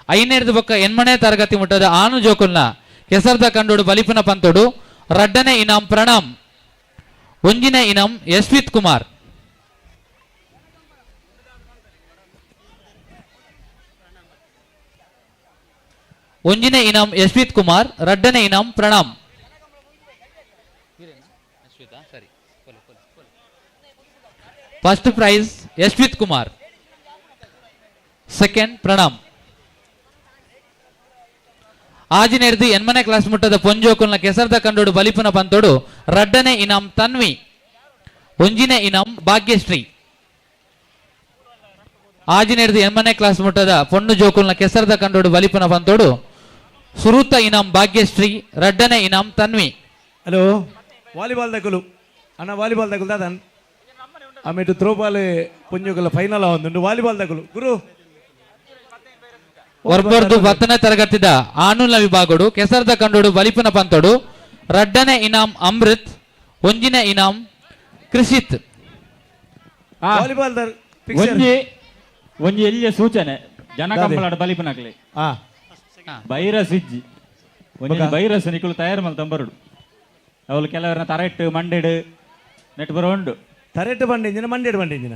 5ನೇದು ಬೊಕ್ಕ 8ನೇ ತರಗತಿ ಮುಟ್ಟದ ಆನು ಜೋಕುಲ್ನ ಕೆಸರ್ದ ಕಂಡೋಡು ಬಲಿಪನ ಪಂತೋಡು ರಡ್ಡನೇ ಇನಾಮ್ ಪ್ರಣಮ್ ಒಂಜಿನೇ ಇನಾಮ್ ಯಶ್ವಿತ್ ಕುಮಾರ್. ಒಂಜಿನೇ ಇನಾಮ್ ಯಶ್ವಿತ್ ಕುಮಾರ್ ರಡ್ಡನೇ ಇನಾಮ್ Pranam. First prize Yashwith Kumar, second Pranam. ಆಜಿನೇರ್ದು 8ನೇ ಕ್ಲಾಸ್ ಮುಟ್ಟದ ಪೊಂಜೋಕುಲ್ನ ಕೆಸರ್ದ ಕಂಡೋಡು ಬಲಿಪನ ಪಂತೋಡು ರಡ್ಡನೆ ಇನಾಂ ತನ್ವಿ, ಒಂಜಿನೆ ಇನಾಂ ಭಾಗ್ಯಶ್ರೀ. ಆಜಿನೆಡ್ದು 8ನೇ ಕ್ಲಾಸ್ ಮುಟ್ಟದ ಪೊಣ್ಣು ಜೋಕುಲ್ನ ಕೆಸರದ ಕಂಡೋಡು ಬಲಿಪನ ಪಂತೋಡು ಸುರೂತ ಇನಾಂ ಭಾಗ್ಯಶ್ರೀ, ರಡ್ಡನೆ ಇನಾಂ ತನ್ವಿ. ಹಲೋ ವಾಲಿಬಾಲ್ ದಕ್ಕಲು ಅಣ್ಣ, ವಾಲಿಬಾಲ್ ದಕ್ಕಲು ದಾದನ್ ಆಮೇಲೆ ಥ್ರೋಬಾಲ್ ಪುಂಜುಗಲ ಫೈನಲ್ ಒಂದು ವಾಲಿಬಾಲ್ ದಕ್ಕಲು ಗುರು. ವರ್ಬರ್ದು 10ನೇ ತರಗತಿದ ಆನುಲ ವಿಭಾಗಡು ಕೆಸರದ ಕಂಡೋಡು ಬಲಿಪನ ಪಂತೋಡು ರಡ್ಡನೆ ಇನಾಂ ಅಮೃತ್, ಒಂಜಿನ ಇನಾಂ ಕೃಷಿತ್. ವಾಲಿಬಾಲ್ ಒಂಜಿ ಎಲ್ಲಿಯ ಸೂಚನೆ ಜನಕಂಬಳಾಡ ಬಲಿಪನಾಗ್ಲಿ ವೈರಸ್ ಇಜ್ಜಿ ಒಂಜಿ ವೈರಸ್ ನಿಕುಲು ತಯಾರು ಮಲ್ತ ಬರುಡು ಅವಳು ಕೆಲವರನ್ನ ತರೆಟ್ಟು ಮಂಡೆಡು ನೆಟ್ ಬರೋಂಡು ತರೆಟ್ಟು ಬಂಡಿಂಜಿನ ಮಂಡೆಡು ಬಂಡಿಂಜಿನ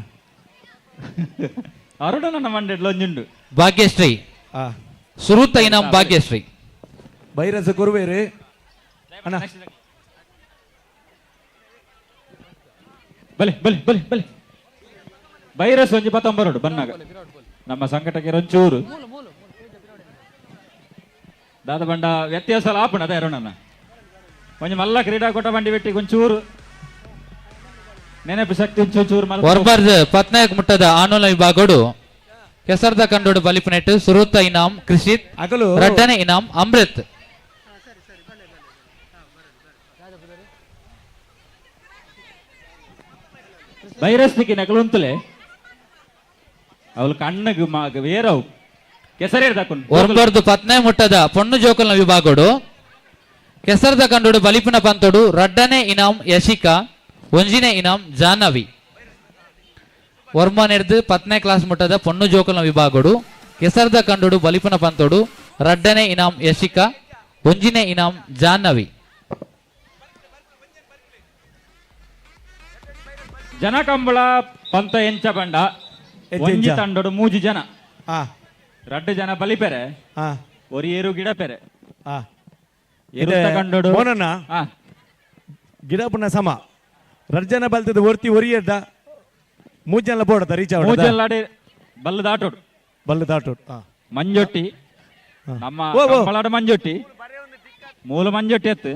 ಅರುಡ ನನ್ನ ಮಂಡೆಡ್ಲು ಒಂಜುಂಡು ಭಾಗ್ಯಶ್ರೀ, ಸುರೂತ ಇನಾಂ ಭಾಗ್ಯಶ್ರೀ. ವೈರಸ್ ಕುರುವೇರು ಅಣ್ಣ ಬಲೆ ಬಲೆ ಬಲೆ ಬಲೆ ವೈರಸ್ ಒಂಜಿ ಬತ್ತೊಂಬರುಡು ಬನ್ನಾಗ ನಮ್ಮ ಸಂಘಟಕ್ಕೆ ಒಂಚೂರು ದಾದ ಬಂಡ ವ್ಯತ್ಯಾಸ ಆಪಣ ಅದೇ ಅರುಣನ ಒಂಜಿ ಮಲ್ಲ ಕ್ರೀಡಾಕೂಟ ಬಂಡಿ ಬೆಟ್ಟಿ ಒಂಚೂರು ನೆನಪು ಶಕ್ತಿ ಒಂಚೂರು ವರ್ಬರ್ದ್ 10ನೇ ಮುಟ್ಟದ ಆನುಲ ವಿಭಾಗಡು ಕೆಸರದ ಕಂಡೋಡು ಬಲಿಪನೆಟ್ಟು ಸುರೂತ ಇನಾಂ ಕೃಷಿತ್, ರಡ್ಡನೆ ಇನಾಂ ಅಮೃತ್. ವೈರಸ್ ದಿಕ್ಕಿ ನಕಲು ಉಂತಲೆ ಅವಳು ಕಣ್ಣಗೆ ವೇರವು ಕೆಸರೇರ್ ತಕೊಂಡು ವರ್ಬರ್ದು 10ನೇ ಮುಟ್ಟದ ಪೊಣ್ಣು ಜೋಕಲ್ನ ವಿಭಾಗಡು ಕೆಸರದ ಕಂಡೋಡು ಬಲಿಪನ ಪಂತೋಡು ರಡ್ಡನೆ ಇನಾಂ ಯಶಿಕಾ, ಒಂಜಿನೆ ಇನಾಂ ಜಾಹ್ನವಿ. ವರ್ಮನೆಡ್ದು 10ನೇ ಕ್ಲಾಸ್ ಮುಟ್ಟದ ಪೊಣ್ಣು ಜೋಕಲ್ನ ವಿಭಾಗಡು ಕೆಸರದ ಕಂಡೋಡು ಬಲಿಪನ ಪಂತೋಡು ರಡ್ಡನೆ ಇನಾಂ ಯಶಿಕಾ, ಒಂಜಿನೆ ಇನಾಂ ಜಾಹ್ನವಿ. ಜನಕಂಬಳ ಪಂತ ಎಂಚ ಬಂಡ ಒಂಜಿ ತಂಡೋಡು 3 ಜನ, 2 ಜನ ಬಲಿಪೆರೆ, ಒರಿ ಏರು ಗಿಡ ಪೆರೆ ಏರು ತಗೊಂಡೋಡು ಗಿಡ ಪುಣ್ಣ ಸಮ ರರ್ಜನ ಬಲ್ತದ ಒರ್ತಿ ಒರಿಯಡ್ಡ 3 ಜನ ಬೋಡದ ರೀಚ್ ಆಡ 3 ಜನ ಬಲ್ಲು ದಾಟೋಡು ಬಲ್ಲು ದಾಟೋಡು ಮಂಜೊಟ್ಟಿ ನಮ್ಮ ಕಂಬಳಾಡ ಮಂಜೊಟ್ಟಿ ಮೂಲ ಮಂಜೊಟ್ಟಿ ಎತ್ತು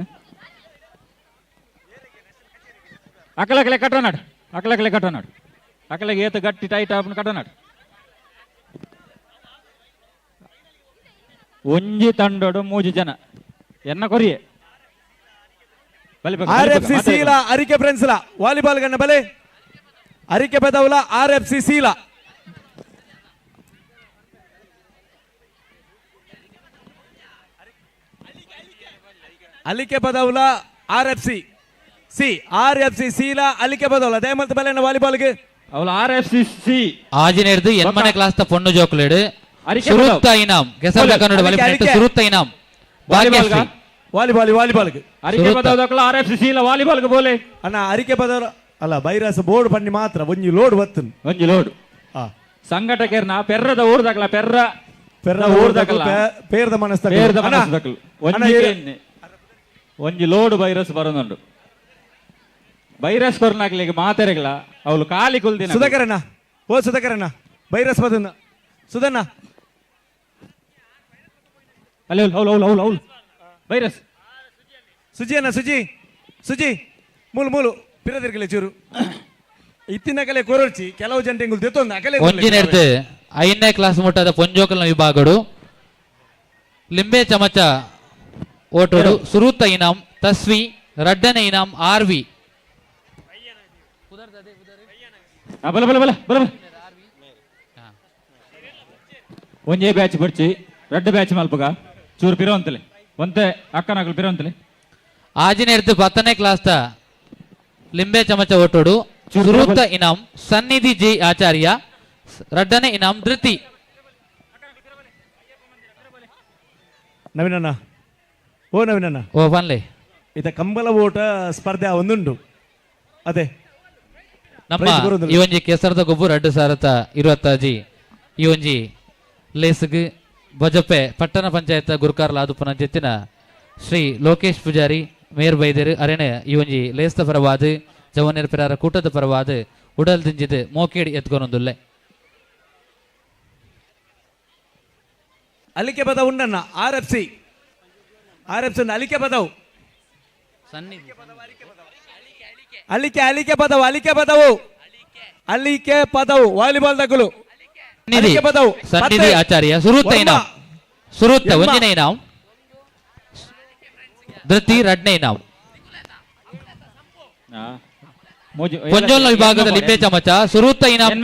ಅಕಲಕಲೆ ಕಟ್ಟನಾಡು ಅಕಲಕಲೆ ಕಟ್ಟನಾಡು ಅಕಲೆಗೆ ಏತು ಗಟ್ಟಿ ಟೈಟ್ ಆಪನ್ ಕಟ್ಟನಾಡು ಒಂಜಿ ತಂಡೋಡು 3 ಜನ ಎನ್ನ ಕೊರಿಯೆ RFC ಸೀಲ ಅರಿಕೆ ಫ್ರೆಂಡ್ಸ್ಲ ವಾಲಿಬಾಲ್ ಗಣ್ಣ ಬಲೆ ಅರಿಕೆ ಬದೌಲ RFC ಸೀಲ ಅಲಿಕೆ ಬದೌಲ RFC ಸೀಲ ಅಲಿಕೆ ಬದೌಲ ದಯಮಲ್ತ ಬಲೆನ ವಾಲಿಬಾಲ್ಗೆ ಅವಳು RFC ಸಿ ಆಜಿನೆಡ್ದು 8ನೇ ಕ್ಲಾಸ್ ತ ಪೊಣ್ಣು ಜೋಕುಲೇಡು ಸುರೂತ ಇನಾಂ ಕೆಸರದ ಕನ್ನಡ ಬಲಿಪನೆಟ್ಟು ಸುರೂತ ಇನಾಂ ಭಾಗ್ಯಶ್ರೀ. ವಾಲಿಬಾಲ್ ಅರಿಕೆ ಬದೌಲ RFC ಸೀಲ ವಾಲಿಬಾಲ್ ಗೆ ಬೋಲೆ ಅಣ್ಣ ಅರಿಕೆ ಬದೌಲ ಅಲ್ಲ ವೈರಸ್ ಬೋರ್ಡ್ ಪಂಡಿ ಮಾತ್ರ ಒಂಜಿ ಲೋಡ್ ಬತ್ತನ್ ಒಂಜಿ ಲೋಡ್ ಸಂಘಟಕರ್ನ ಪೆರ್ರದ ಊರ್ದಕಲ ಪೆರ್ರ ಊರ್ದಕಲ ಪೇರ್ದ ಮನಸ್ಸು ಒಂಜಿ ಲೋಡ್ ವೈರಸ್ ಬರೋದುಂಡು ವೈರಸ್ ಕೊರ್ನಾಗ್ಲಿಗೆ ಮಾತೆರೆಗಳ ಅವಳು ಕಾಲಿ ಕುಲ್ದಿನ ಸುಧಾಕರಣ್ಣ ವೈರಸ್ ಬದನ್ನ ಸುಧನ್ನ ಅಲ್ಲಿ ಅವಳು ವೈರಸ್ ಸುಜಿ ಮೂಲು ಪಿರದಿರ್ಗಲೆ ಚೂರು ಇತ್ತಿನ ಕಲೆ ಕೊರಳ್ಚಿ ಕೆಲವು ಜಂಟೆಂಗುಲ್ ತೆತ್ತೊಂದು ಅಕಲೆ ಒಂಜಿನೆಡ್ದು 5ನೇ ಕ್ಲಾಸ್ ಮುಟ್ಟದ ಪೊಂಜೋಕಲ್ನ ವಿಭಾಗಡು ಲಿಂಬೆ ಚಮಚ ಓಟೋಡು ಸುರೂತ ಇನಾಂ ತಸ್ವಿ, ರಡ್ಡನೆ ಇನಾಂ ಆರ್ವಿ. ಒಂಜೇ ಬ್ಯಾಚ್ ಬರ್ಚಿ 2 ಬ್ಯಾಚ್ ಮಲ್ಪಗ ಚೂರು ಪಿರೋಂತಲೆ ಒಂತೆ ಅಕ್ಕನಾಗಲು ಪಿರೋಂತಲೆ ಆಜಿನೆಡ್ದು 10ನೇ ಕ್ಲಾಸ್ ತ ಲಿಂಬೆ ಚಮಚ ಓಟೋಡು ಸುರೂತ ಇನಾಂ ಸನ್ನಿಧಿ ಜಿ ಆಚಾರ್ಯ, ರಡ್ಡನೆ ಇನಾಂ ಧೃತಿ. ನವೀನಣ್ಣ ಓ ಬನ್ಲೆ ಇದ ಕಂಬಲ ಓಟ ಸ್ಪರ್ಧೆ ಒಂದುಂಡು ಅದೇ ನಮ್ಮ ಈ ಒಂಜಿ ಕೆಸರದ ಗೊಬ್ಬು 2020 ಈ ಒಂಜಿ ಲೇಸ್ಗ್ ಬಜಪೆ ಪಟ್ಟಣ ಪಂಚಾಯತ್ ಗುರುಕಾರ್ಲ ಆದುಪನ ಜೆತ್ತಿನ ಶ್ರೀ ಲೋಕೇಶ್ ಪೂಜಾರಿ ಮೇಯರ್ ಬೈದೇರು ಅರೆನೆ ಈ ಒಂಜಿ ಲೇಸ್ದ ಪರವಾದ ಜವನೇರ್ ಪೆರಾರ ಕೂಟದ ಪರವಾದ ಉಡಲ್ ದಿಂಜಿದ್ ಮೋಕೇಡಿ ಎತ್ಕೊನೊಂದುಲ್ಲೆ ಅಲಿಕೆ ಪದ ಉಂಡಣ್ಣ RFC ಅಲಿಕೆ ಪದವು ಅಲಿಕೆ ಪದವು ವಾಲಿಬಾಲ್ ದಕ್ಕಲು ಅಲಿಕೆ ಪದವು ಸನ್ನಿಧಿ ಆಚಾರ್ಯ ಸುರುತ್ತ ಇನಾಮ್ ಸುರುತ್ತ ಒಂಜಿನ ಇನಾಮ್ ಧೃತಿ ರಡ್ನೆ ಇನಾಮ್ ಪೊಂಜೋಲ ವಿಭಾಗದ ಲಿಂಬೆ ಚಮಚ ಸುರುತ್ತ ಇನಾಮ್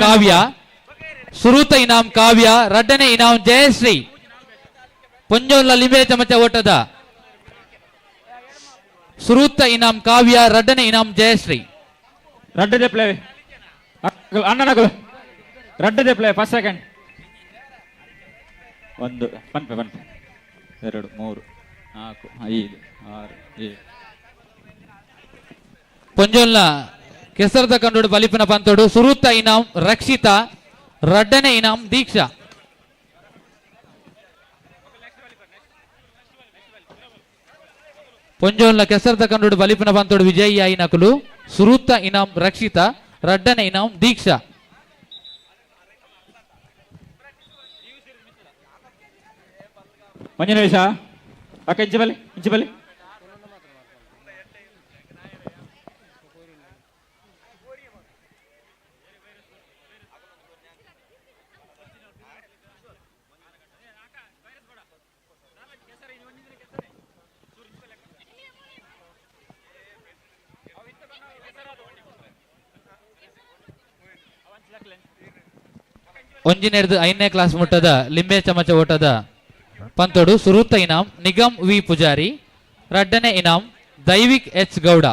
ಕಾವ್ಯ ರಡ್ಡನೆ ಇನಾಮ್ ಜಯಶ್ರೀ ಪೊಂಜೋಲ ಲಿಂಬೆ ಚಮಚ ಓಟದ ಸುರುತ್ತ ಇನಾಮ್ ಕಾವ್ಯ ರಡ್ಡನೆ ಇನಾಮ್ ಜಯಶ್ರೀ ರಡ್ಡದೆ ಪ್ಲೇ ಅಣ್ಣನಗಳು ರಡ್ಡದೆ ಪ್ಲೇ ಫಸ್ಟ್ ಸೆಕೆಂಡ್ 1 ಪನ್ಪೆ 2 3 4 5 6 7 ಪೊಂಜೋಲ್ನ ಕೆಸರದ ಕಂಡುಡು ಬಲಿಪಿನ ಪಂತೋಡು ಸುರುತ್ತ ಇನಾಮ್ ರಕ್ಷಿತಾ ರಡ್ಡನೆ ಇನಾಮ್ ದೀಕ್ಷಾ ಪೊಂಜೋಲ್ನ ಕೆಸರದ ಕಂಡುಡು ಬಲಿಪಿನ ಪಂತೋಡು ವಿಜಯಿ ಆಯಿನಕಲು ಸುರುತ್ತ ಇನಾಮ್ ರಕ್ಷಿತಾ ರಡ್ಡನೆ ಇನಾಮ್ ದೀಕ್ಷಾ ಮಂಜುನೇಶ ಅಕ್ಕ ಇಂಚಿ ಬಲ್ಲಿ ಒಂಜಿನೆರ್ದು 5ನೇ ಕ್ಲಾಸ್ ಮುಟ್ಟದ ಲಿಂಬೆ ಚಮಚ ಓಟದ ಪಂತೋಡು ಸುರುತ್ತ ಇನಾಮ್ ನಿಗಮ್ ವಿ ಪೂಜಾರಿ ರಡ್ಡನೆ ಇನಾಮ್ Daivik H Gowda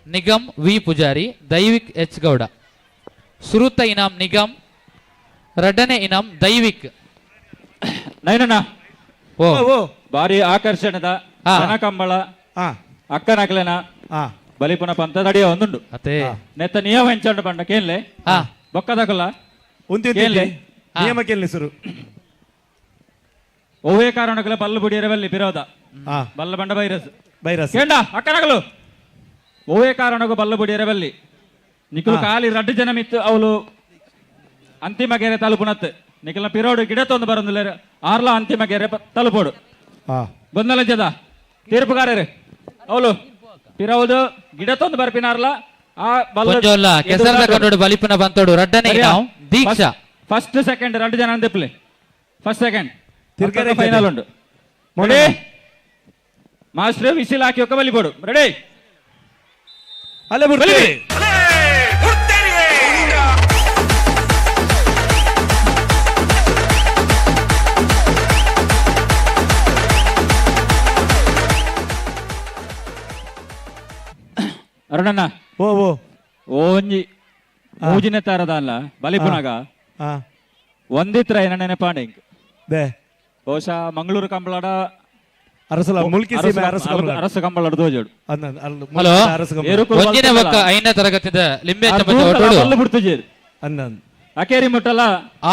Nigam V Poojary Daivik H Gowda ಸುರುತ್ತ ಇನಾಮ್ ನಿಗಮ್ ರಡ್ಡನೆ ಇನಾಮ್ ದೈವಿಕ್ ನೈನಣ್ಣ ಓ ಭಾರಿ ಆಕರ್ಷಣದ ಕಂಬಳ ಅಕ್ಕನಕಲೆನ ಬಲಿಪುನ ಪಂತ ತಡಿಯ ಒಂದುಂಡು ಅತೆ ನೆತ್ತ ನಿಯಮ ಹೆಂಚಂಡು ಪಂಡ ಕೇನ್ಲೆ ಬೊಕ್ಕದಕಲ್ಲ ನಿಯಮ ಕೇಳಿ ಸುರು ಓವೇ ಕಾರಣಗಳ ಬಲ್ಲು ಬುಡಿಯರ ಬಲ್ಲಿ ವಿರೋಧ ಬಲ್ಲ ಬಂಡ ಬೈರಸ್ ಕೇಂಡ ಅಕ್ಕನಗಲು ಓವೇ ಕಾರಣಗೂ ಬಲ್ಲು ಬುಡಿಯರ ಬಲ್ಲಿ ನಿಖಲು ಕಾಲಿ ರಡ್ಡು ಜನ ಮಿತ್ತು ಅವಳು ಅಂತಿಮ ಗೆರೆ ತಲುಪುನತ್ ನಿಖಲ ಪಿರೋಡು ಗಿಡತೊಂದು ಬರೋದಿಲ್ಲ ಆರ್ಲ ಅಂತಿಮ ಗೆರೆ ತಲುಪೋಡು ಗೊಂದಲ ಜದ ತೀರ್ಪುಗಾರರು ಅವಳು ಪಿರವುದು ಗಿಡತೊಂದು ಬರ್ಪಿನಾರ್ಲ ಆ ಪೊಂಜೋಲ್ಲ ಕೆಸರದ ಕಂಡುಡು ಬಲಿಪಿನ ಪಂತೋಡು ರಡ್ಡನೆ ಇನಾಮ್ ದೀಕ್ಷಾ ಫಸ್ಟ್ ಸೆಕೆಂಡ್ ರಡ್ಡು ಜನ ಅಂದಿಪ್ಲೆ ಫಸ್ಟ್ ಸೆಕೆಂಡ್ ಫೈನಲ್ ಉಂಟು ರೆಡಿ ಮಾಸ್ಟರ್ ವಿಸಿಲ್ ಹಾಕಿ ಒಕ್ಕ ಬಲಿಬೋಡು ರೆಡಿ ಅಲ್ಲೇ ಬಿಡ್ತೀವಿ ಅರುಣಣ್ಣ ಓಂಜಿ ಮೂಜಿನ ತಾರದ ಅಲ್ಲ ಬಲಿಪುನಾಗ ಒಂದಿತ್ರ ಏನ ನೆನಪಾಂಡೆ ಬಹುಶಃ ಮಂಗಳೂರು ಕಂಬಳದ ಅರಸು ಕಂಬಳದ ದೋಜೋಡು ಹಲೋ ಒಂಜಿನ ಬೊಕ್ಕ 5ನೇ ತರಗತಿದ ಲಿಂಬೆ ಚಮಚ ಓಟೋಡು ಬಿಡ್ತುಜೇರು ಅಕೇರಿ ಮುಟ್ಟಲ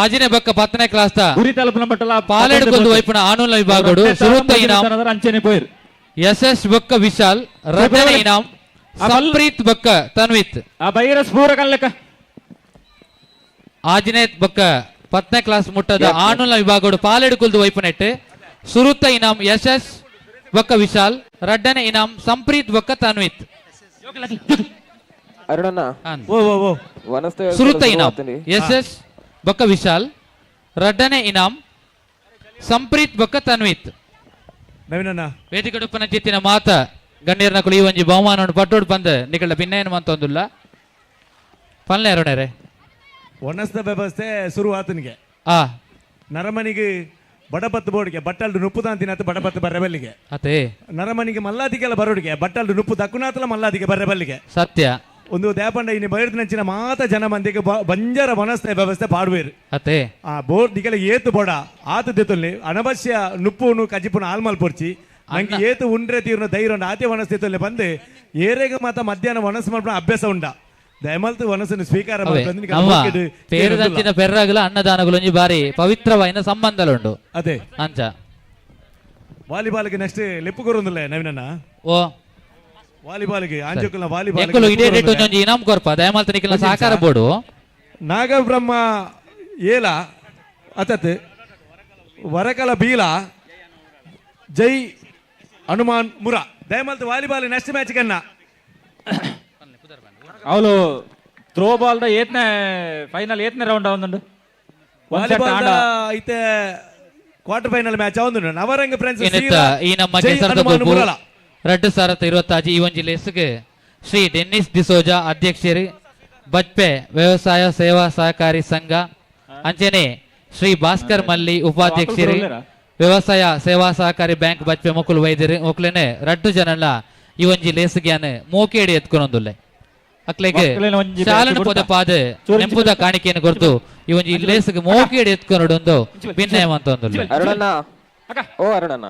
ಆಜಿನ ಬೊಕ್ಕ 10ನೇ ಕ್ಲಾಸ್ ದ ಗುರಿ ತಲುಪನ ಮಟ್ಟಲ ಪಾಲೇಡು ಕೊಂದು ವೈಪುನ ಆನುಲ ವಿಭಾಗಡು ಸುರುತ್ತ ಇನಾಮ್ ಅಂಚನೆ ಪೋಯಿರು ಎಸ್ ಬೊಕ್ಕ ವಿಶಾಲ್ ರಡ್ಡನೆ ಇನಾಮ್ ಸಂಪ್ರೀತ್ ಬೊಕ್ಕ ತನ್ವಿತ್ ಆ ಬೈರಸ್ ಪೂರ ಕಲ್ಲಕ ಆಜಿನೇತ್ ಬೊಕ್ಕ 10ನೇ ಕ್ಲಾಸ್ ಮುಟ್ಟದ ಆನುಲ ವಿಭಾಗಡು ಪಾಲೇಡು ಕುಲ್ದು ವೈಪುನೆಟ್ ಸುರುತ್ತ ಇನಾಮ್ ಯಶಸ್ ಬೊಕ್ಕ ವಿಶಾಲ್ ರಡ್ಡನೆ ಇನಾಮ್ ಸಂಪ್ರೀತ್ ಬೊಕ್ಕ ತನ್ವಿತ್ ಅರುಣಣ್ಣ ಸುರುತ್ತ ಇನಾಮ್ ಯಶಸ್ ಬೊಕ್ಕ ವಿಶಾಲ್ ರಡ್ಡನೆ ಇನಾಮ್ ಸಂಪ್ರೀತ್ ಬೊಕ್ಕ ತನ್ವಿತ್ ವೇದಿಕಡುಪ್ಪನ ಜಿತ್ತಿನ ಮಾತ ಗಣ್ಯರ್ನ ಕುಲಿ ಒಂಜಿ ಬಹುಮಾನ ಪಟ್ಟೋಡು ಬಂದ ನಿಕಳ ಭಿನ್ನಯನ ಮಂತೊಂದುಲ್ಲ ಪಲ್ಲೆ ಅರುಣರೇ ಒಣಸ್ದ ವ್ಯವಸ್ಥೆ ಶುರು ಆತನಿಗೆ ನರಮನಿಗೆ ಬಡಪತ್ತು ಬೋಡಿಗೆ ಬಟ್ಟಲ್ಡು ನುಪ್ಪು ತಾಂತಿನತ್ತು ಬಡಪತ್ತು ಬರ್ರೆಬಲ್ಲಿಗೆ ಅದೇ ನರಮನಿಗೆ ಮಲ್ಲಾದಿಗೆಲ್ಲ ಬರೋಡಿಗೆ ಬಟ್ಟಲ್ಡು ನುಪ್ಪು ದಕ್ಕುನಾತಲ ಮಲ್ಲಾದಿಗೆ ಬರ್ರೆಬಲ್ಲಿಗೆ ಸತ್ಯ ಒಂದು ದೇಪಂಡ ಇನ್ನು ಬೈರ್ದಿನಂಚಿನ ಮಾತ ಜನ ಮಂದಿಗೆ ಬಂಜರ ವನಸ್ತೆ ವ್ಯವಸ್ಥೆ ಪಾಡುವೇರು ಅದೇ ಆ ಬೋರ್ಡ್ ದಿಗಲ ಏತು ಬೋಡ ಆತ ದೆತ್ತೊಲ್ಲಿ ಅನವಶ್ಯ ನುಪ್ಪುನು ಕಜಿಪುನ ಆಲ್ಮಲ್ ಪೊರ್ಚಿ ನಂಗೆ ಏತು ಉಂಡ್ರೆ ತೀರ್ನ ಧೈರ್ಯ ಆತೆ ವನಸ್ಥಿತಲ್ಲಿ ಬಂದು ಏರೆಗೆ ಮಾತ ಮಧ್ಯಾಹ್ನ ವನಸ್ ಮಾಡ್ಬಿಡ ಅಭ್ಯಾಸ ಉಂಡ ದಯಮಲ್ತು ವನಸ್ಸನ್ನು ಸ್ವೀಕಾರ ಪೇರದಂಚಿನ ಪೆರ್ರಾಗಲ ಅನ್ನದಾನಗಳು ಬಾರಿ ಪವಿತ್ರವಾದ ಸಂಬಂಧಲುಂಡು ಅದೇ ಅಂಚ ವಾಲಿಬಾಲ್ಗೆ ನೆಕ್ಸ್ಟ್ ಲೆಪ್ಪು ಕೊರೊಂದಿಲ್ಲ ನವೀನಣ್ಣ ಓ ವಾಲಿಬಾಲ್ಗೆ ಆಂಜೋಕಲ್ನ ವಾಲಿಬಾಲ್ ಎಂಕುಲು ಇಡೇ ರೇಟ್ ಒಂಜೊಂಜಿ ಇನಾಮ್ ಕೊರ್ಪ ದಯಮಲ್ತು ನಿಖಿಲ್ನ ಸಹಕಾರ ಬೋಡು ನಾಗಬ್ರಹ್ಮ ಏಲ ಅತತ್ ವರಕಲ ಬೀಲ ಜೈ ಹನುಮಾನ್ ಮುರ ದಯಮಲ್ತು ವಾಲಿಬಾಲ್ ನೆಕ್ಸ್ಟ್ ಮ್ಯಾಚ್ ಕನ್ನ ಅವಳು ಥ್ರೋ ಬಾಲ್ ಏತ್ನೇ ಫೈನಲ್ ಏತ್ನೇ ರೌಂಡ್ ಅವನು ವಾಲಿಬಾಲ್ ಐತೆ ಕ್ವಾರ್ಟರ್ ಫೈನಲ್ ಮ್ಯಾಚ್ ಅವನು ನವರಂಗ ಫ್ರೆಂಡ್ಸ್ ಈ ನಮ್ಮ ಕೆಸರದ ಗೊಬ್ಬು 2025 ಈ ಒಂಜಿ ಲೆಸ್ಗೆ ಶ್ರೀ ಡೆನ್ನಿಸ್ ಡಿಸೋಜಾ ಅಧ್ಯಕ್ಷರು ಬಜ್ಪೆ ವ್ಯವಸಾಯ ಸೇವಾ ಸಹಕಾರಿ ಸಂಘ ಅಂಚನೆ ಶ್ರೀ ಭಾಸ್ಕರ್ ಮಲ್ಲಿ ಉಪಾಧ್ಯಕ್ಷರು ವ್ಯವಸಾಯ ಸೇವಾ ಸಹಕಾರಿ ಬ್ಯಾಂಕ್ ಬಜ್ಪೆ ಮೊಕುಲು ವೈದ್ಯರು ಮೊಕುಲೇನೆ 2 ಜನಲ್ಲ ಈ ಒಂಜಿ ಲೆಸ್ಗೆ ಮೋಕೇಡಿ ಎತ್ಕೊಂಡೊಂದುಲ್ಲೆ ಅಕ್ಲೆಗೆ ಶಾಲನ ಪದ ಪಾದ ನೆಂಪುದ ಕಾಣಿಕೆಯನ್ನು ಕೊರ್ತು ಈ ಒಂಜಿ ಲೇಸ್ಗೆ ಮೋಕೇಡಿ ಎತ್ಕೊಂಡೊಂದು ಭಿನ್ನಯ ಅಂತ ಒಂದು ಅರುಣಣ್ಣ ಓ ಅರುಣಣ್ಣ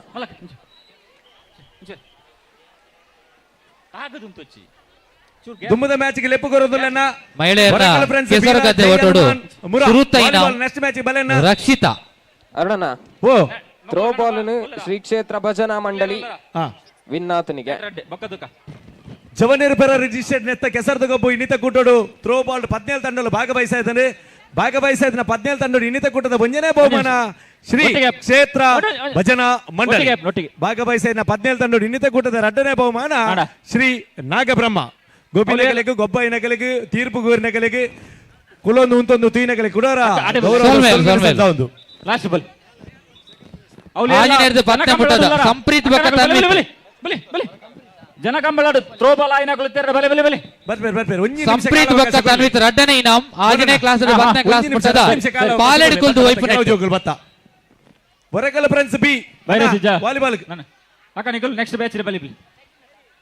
ದುಮ್ಮದ ಮ್ಯಾಚ್ ಗೆ ಲೆಪ್ಪು ಕೊರೋದಿಲ್ಲ ಮಹಿಳೆಯರ ಕೆಸರುಗದ್ದೆ ಓಟೋಡು ಸುರುತ್ತೈನ ನೆಕ್ಸ್ಟ್ ಮ್ಯಾಚ್ ಬಲೆನ ರಕ್ಷಿತಾ ಅರುಣಣ್ಣ ಓ ಥ್ರೋ ಬಾಲ್ ಶ್ರೀ ಕ್ಷೇತ್ರ ಭಜನಾ ಮಂಡಳಿ ವಿನ್ನಾತನಿಗೆ ಜವನೇರು ಪೆರ ರಿಜಿಸ್ಟರ್ಡ್ ನೆತ್ತ ಕೆಸರದ ಗೊಬ್ಬು ಇನ್ನಿತ ಕೂಟೋಡು ಥ್ರೋ ಬಾಲ್ 17 ತಂಡಗಳು ಭಾಗವಹಿಸ್ತಾ 17 ತಂಡಗಳು ಇನ್ನಿತ ಕೂಟದ ಒಂಜನೇ ಬಹುಮಾನ ಶ್ರೀ ಕ್ಷೇತ್ರ ಭಜನಾ ಮಂಡಳಿ ಭಾಗವಹಿಸ್ತಾ 17 ತಂಡಗಳು ಇನ್ನಿತ ಕೂಟದ 2ನೇ ಬಹುಮಾನ ಶ್ರೀ ನಾಗಬ್ರಹ್ಮ ಗೋಪಿನಗಲಿಗೆ ಗೊಬ್ಬೈನಗಲಿಗೆ ತೀರ್ಪು ಗೂರಿನಗಲಿಗೆ ಕುಲೊಂದು ಉಂತೊಂದು ತೂಯಿನಗಲಿಗೆ ಕುಡೋರ ಲಾಸ್ಟ್ ಬಾಲ್ ಸಂಪ್ರೀತ್ ಜನಕಂಬಳಾಡು ಥ್ರೋ ಬಾಲ್ ಆಯ್ನ ಕುಳಿತಾರೆ ಬಲೆ ಬಲೆ ಬಲೆ ಸಂಪ್ರೀತ್ ಬಕ್ಕ ತನ್ವಿತ್ ರಡ್ಡನೆ ಇನಾಮ್ 6ನೇ ಕ್ಲಾಸ್ 10ನೇ ಕ್ಲಾಸ್ ಮುಟ್ಟದ ಪಾಲೆಡ್ ಕುಲ್ದು ವೈಫ್ ಜೋಗುಲ್ ಬತ್ತ ವರಕಲ ಫ್ರೆಂಡ್ಸ್ ಬಿ ವಾಲಿಬಾಲ್ ಅಕ್ಕ ನಿಕಲ್ ನೆಕ್ಸ್ಟ್ ಬ್ಯಾಚ್ ಬಲಿ ಬಲಿ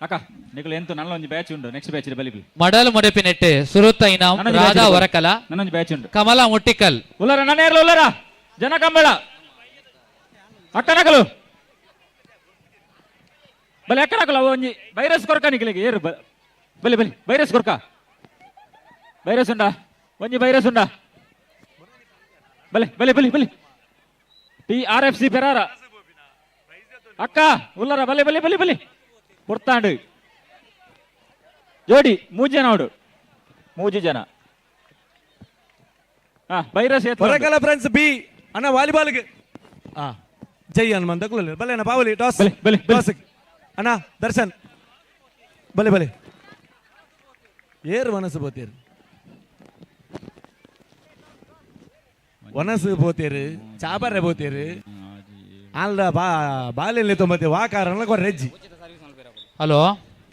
ಅಕ್ಕ ನಿಕಲ್ ಎಂತ ನನ್ನ ಒಂದು ಬ್ಯಾಚ್ ಉಂಟು ನೆಕ್ಸ್ಟ್ ಬ್ಯಾಚ್ ಬಲಿ ಬಲಿ ಮಡಲ್ ಮೊಡೆಪಿನೆಟ್ ಸುರುತ್ತ ಇನಾಮ್ ರಾಧಾ ವರಕಲ ನನ್ನೊಂದು ಬ್ಯಾಚ್ ಉಂಟು ಕಮಲಾ ಮುಟ್ಟಿಕಲ್ ಉಲ್ಲರ ನನ್ನೇರ್ಲ ಉಲ್ಲರ ಜನಕಂಬಳ ಅಕ್ಕ ನಕಲು ಬಲೆ ಅಕ್ಕನಕಲ್ಲ ಒಂಜಿ ವೈರಸ್ ಕೊರ್ಕ ನಿಕ್ಲಿಗೆ ಏರು ಬಲಿ ಬಲಿ ವೈರಸ್ ಕೊರ್ಕ ವೈರಸ್ ಉಂಡಾ ಒಂಜಿ ವೈರಸ್ ಉಂಡಾ ಬಲೆ ಬಲಿ ಬಲಿ ಬಲಿ TRFC ಪೆರಾರ ಅಕ್ಕ ಉಲ್ಲರ ಬಲೆ ಬಲಿ ಬಲಿ ಬಲಿ ಪುರ್ತಾಂಡು ಜೋಡಿ ಮೂಜಿ ಜನ ಅವಡು ಮೂಜಿ ಜನ ವೈರಸ್ ಹೊರಕಲ ಫ್ರೆಂಡ್ಸ್ ಬಿ ಅಣ್ಣ ವಾಲಿಬಾಲ್ಗೆ ಜೈ ಹನುಮಂತ ತಗೊಳ್ಳಿ ಬಲೆ ಅಣ್ಣ ಬಾವಲಿ ಟಾಸ್ ಟಾಸ್ ಅಣ್ಣ ದರ್ಶನ್ ಬಲೆ ಬಲೆ ಏರು ವನಸು ಬೋತೀರು ವನಸು ಬೋತೀರು ಚಾಬರ್ರೆ ಬೋತೀರು ಅಲ್ಲ ಬಾಲ್ಯಲ್ಲಿ ತೊಂಬತ್ತಿ ವಾ ಕಾರಣ ರೆಜ್ಜಿ ಹಲೋ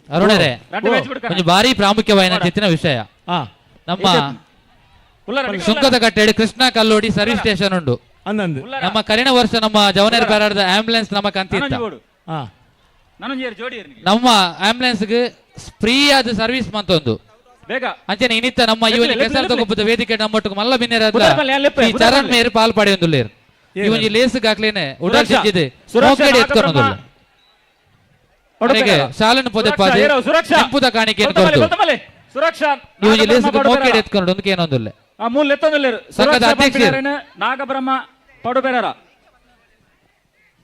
ಅರುಣರೇ ಒಂದು ಭಾರಿ ಪ್ರಾಮುಖ್ಯವಾದ ಹೆಚ್ಚಿನ ವಿಷಯ ನಮ್ಮ ಸುಂಕದ ಕಟ್ಟೆಡಿ ಕೃಷ್ಣ ಕಲ್ಲೋಡಿ ಸರ್ವಿಸ್ ಸ್ಟೇಷನ್ ಉಂಟು ನಮ್ಮ ಕರಿನ ವರ್ಷ ನಮ್ಮ ಜವನೇರ್ ಬೇರಾಡದ ಆಂಬುಲೆನ್ಸ್ ನಮ್ಮ ಕಂತಿತ್ತ ನಮ್ಮ ಆಂಬುಲೆನ್ಸ್ ಫ್ರೀ ಆದ ಸರ್ವಿಸ್ ಮಂತೊಂದು ಅಂಚನೆ ಇನ್ನಿತ್ತ ನಮ್ಮ ಇವನಿ ಕೆಸರು ತಗೊಬ್ಬದ ವೇದಿಕೆ ನಮ್ಮೊಟ್ಟಿಗೆ ಮಲ್ಲ ಬಿನ್ನೇರ ಚರಣ್ ಮೇರ್ ಪಾಲ್ ಪಡೆಯೊಂದುಲ್ಲೇರು ಇವನಿ ಲೇಸ್ಗೆ ಹಾಕ್ಲೇನೆ ಉಡಲ್ ಸಿಕ್ಕಿದೆ ಮೋಕೇಡಿ ಎತ್ಕೊಳೋದಿಲ್ಲ ಅವರಿಗೆ ಶಾಲನ ಪೊದೆ ಪಾದೆ ಕೆಂಪುದ ಕಾಣಿಕೆಯನ್ನು ಕೊಟ್ಟು ಇವನಿ ಲೇಸ್ಗೆ ಮೋಕೇಡಿ ಎತ್ಕೊಂಡು ಏನೊಂದಿಲ್ಲ ಸಂಘದ ಅಧ್ಯಕ್ಷರು ನಾಗಬ್ರಹ್ಮ ಪಡುಬೇರ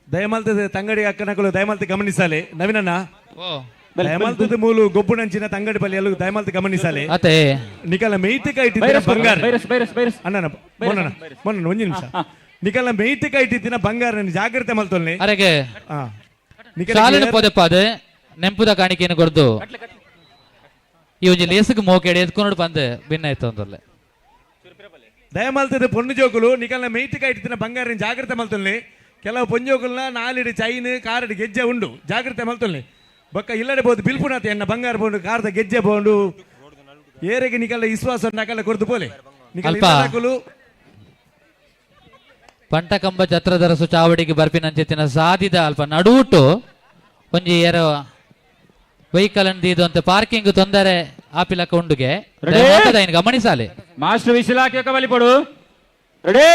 ದಯಮಾಲ್ತದ ತಂಗಡಿ ಅಕ್ಕನಕಲು ದಯಮಾಲ್ತಿ ಗಮನಿಸಾಲೆ ನವೀನಣ್ಣ ದಯಮಾಲ್ತದ ಮೂಲು ಗೊಬ್ಬುನಂಚಿನ ತಂಗಡಿ ಬಲಿಯಲು ದಯಮಾಲ್ತಿ ಗಮನಿಸಾಲೆ ಅತೆ ನಿಕಲ ಮೇಯ್ತಿಕ ಇಟ್ಟಿದ್ದ ಬಂಗಾರ ಅಣ್ಣನ ಮೊನ್ನ ಒಂದು ನಿಮಿಷ ನಿಕಲ ಮೇಯ್ತಿಕ ಇಟ್ಟಿದ್ದಿನ ಬಂಗಾರ ಜಾಗ್ರತೆ ಮಲ್ತೊಲ್ಲೆ ಅರೆಗೆ ಶಾಲಿನ ಪೊದೆ ಪಾದೆ ನೆಂಪುದ ಕಾಣಿಕೆಯನ್ನು ಕೊಡ್ದು ಈ ಒಂದು ಲೇಸ್ಗೆ ಮೋಕೆಡಿ ಎತ್ಕೊಂಡು ಬಂದು ಭಿನ್ನ ಇತ್ತು ಅಂದಲ್ಲೇ ದಯಮಾಲ್ತದ ಪೊಣ್ಣು ಜೋಕುಲು ನಿಕಲ್ನ ಮೇಯ್ತಿಕ ಇಟ್ಟಿದ್ದಿನ ಬಂಗಾರ ಜಾಗ್ರತೆ ಮಲ್ತೊಲ್ಲೆ ಕೆಲವು ಪೊಂಜೋಕುಲ್ನ ನಾಲಿಡಿ ಚೈನ್ ಕಾರಡಿ ಗೆಜ್ಜೆ ಉಂಡು ಜಾಗ್ರತೆ ಮಲ್ತೊಲ್ಲೆ ಬೊಕ್ಕ ಇಲ್ಲಡೆ ಬೋದು ಬಿಲ್ಪುನಾತ ಎನ್ನ ಬಂಗಾರ ಬೋಂಡು ಕಾರದ ಗೆಜ್ಜೆ ಬೋಂಡು ಏರೆಗೆ ನಿಕಲ್ಲ ವಿಶ್ವಾಸ ನಕಲ್ಲ ಕೊರ್ದು ಪೋಲೆ ನಿಕಲು ಪಂಟಕಂಬ ಛತ್ರಧರಸು ಚಾವಡಿಗೆ ಬರ್ಪಿನಂಚೆತ್ತಿನ ಸಾಧಿದ ಅಲ್ಪ ನಡುಟು ಒಂಜಿ ಏರೋ ವೆಹಿಕಲ್ ಅಂದಿದ್ದು ಅಂತ ಪಾರ್ಕಿಂಗ್ ತೊಂದರೆ ಆಪಿಲಕ ಉಂಡುಗೆ ಗಮನಿಸಾಲೆ ಮಾಸ್ಟರ್ ವಿಶಿಲಾಕೆ ಬಲಿ ಪಡು ರೆಡಿ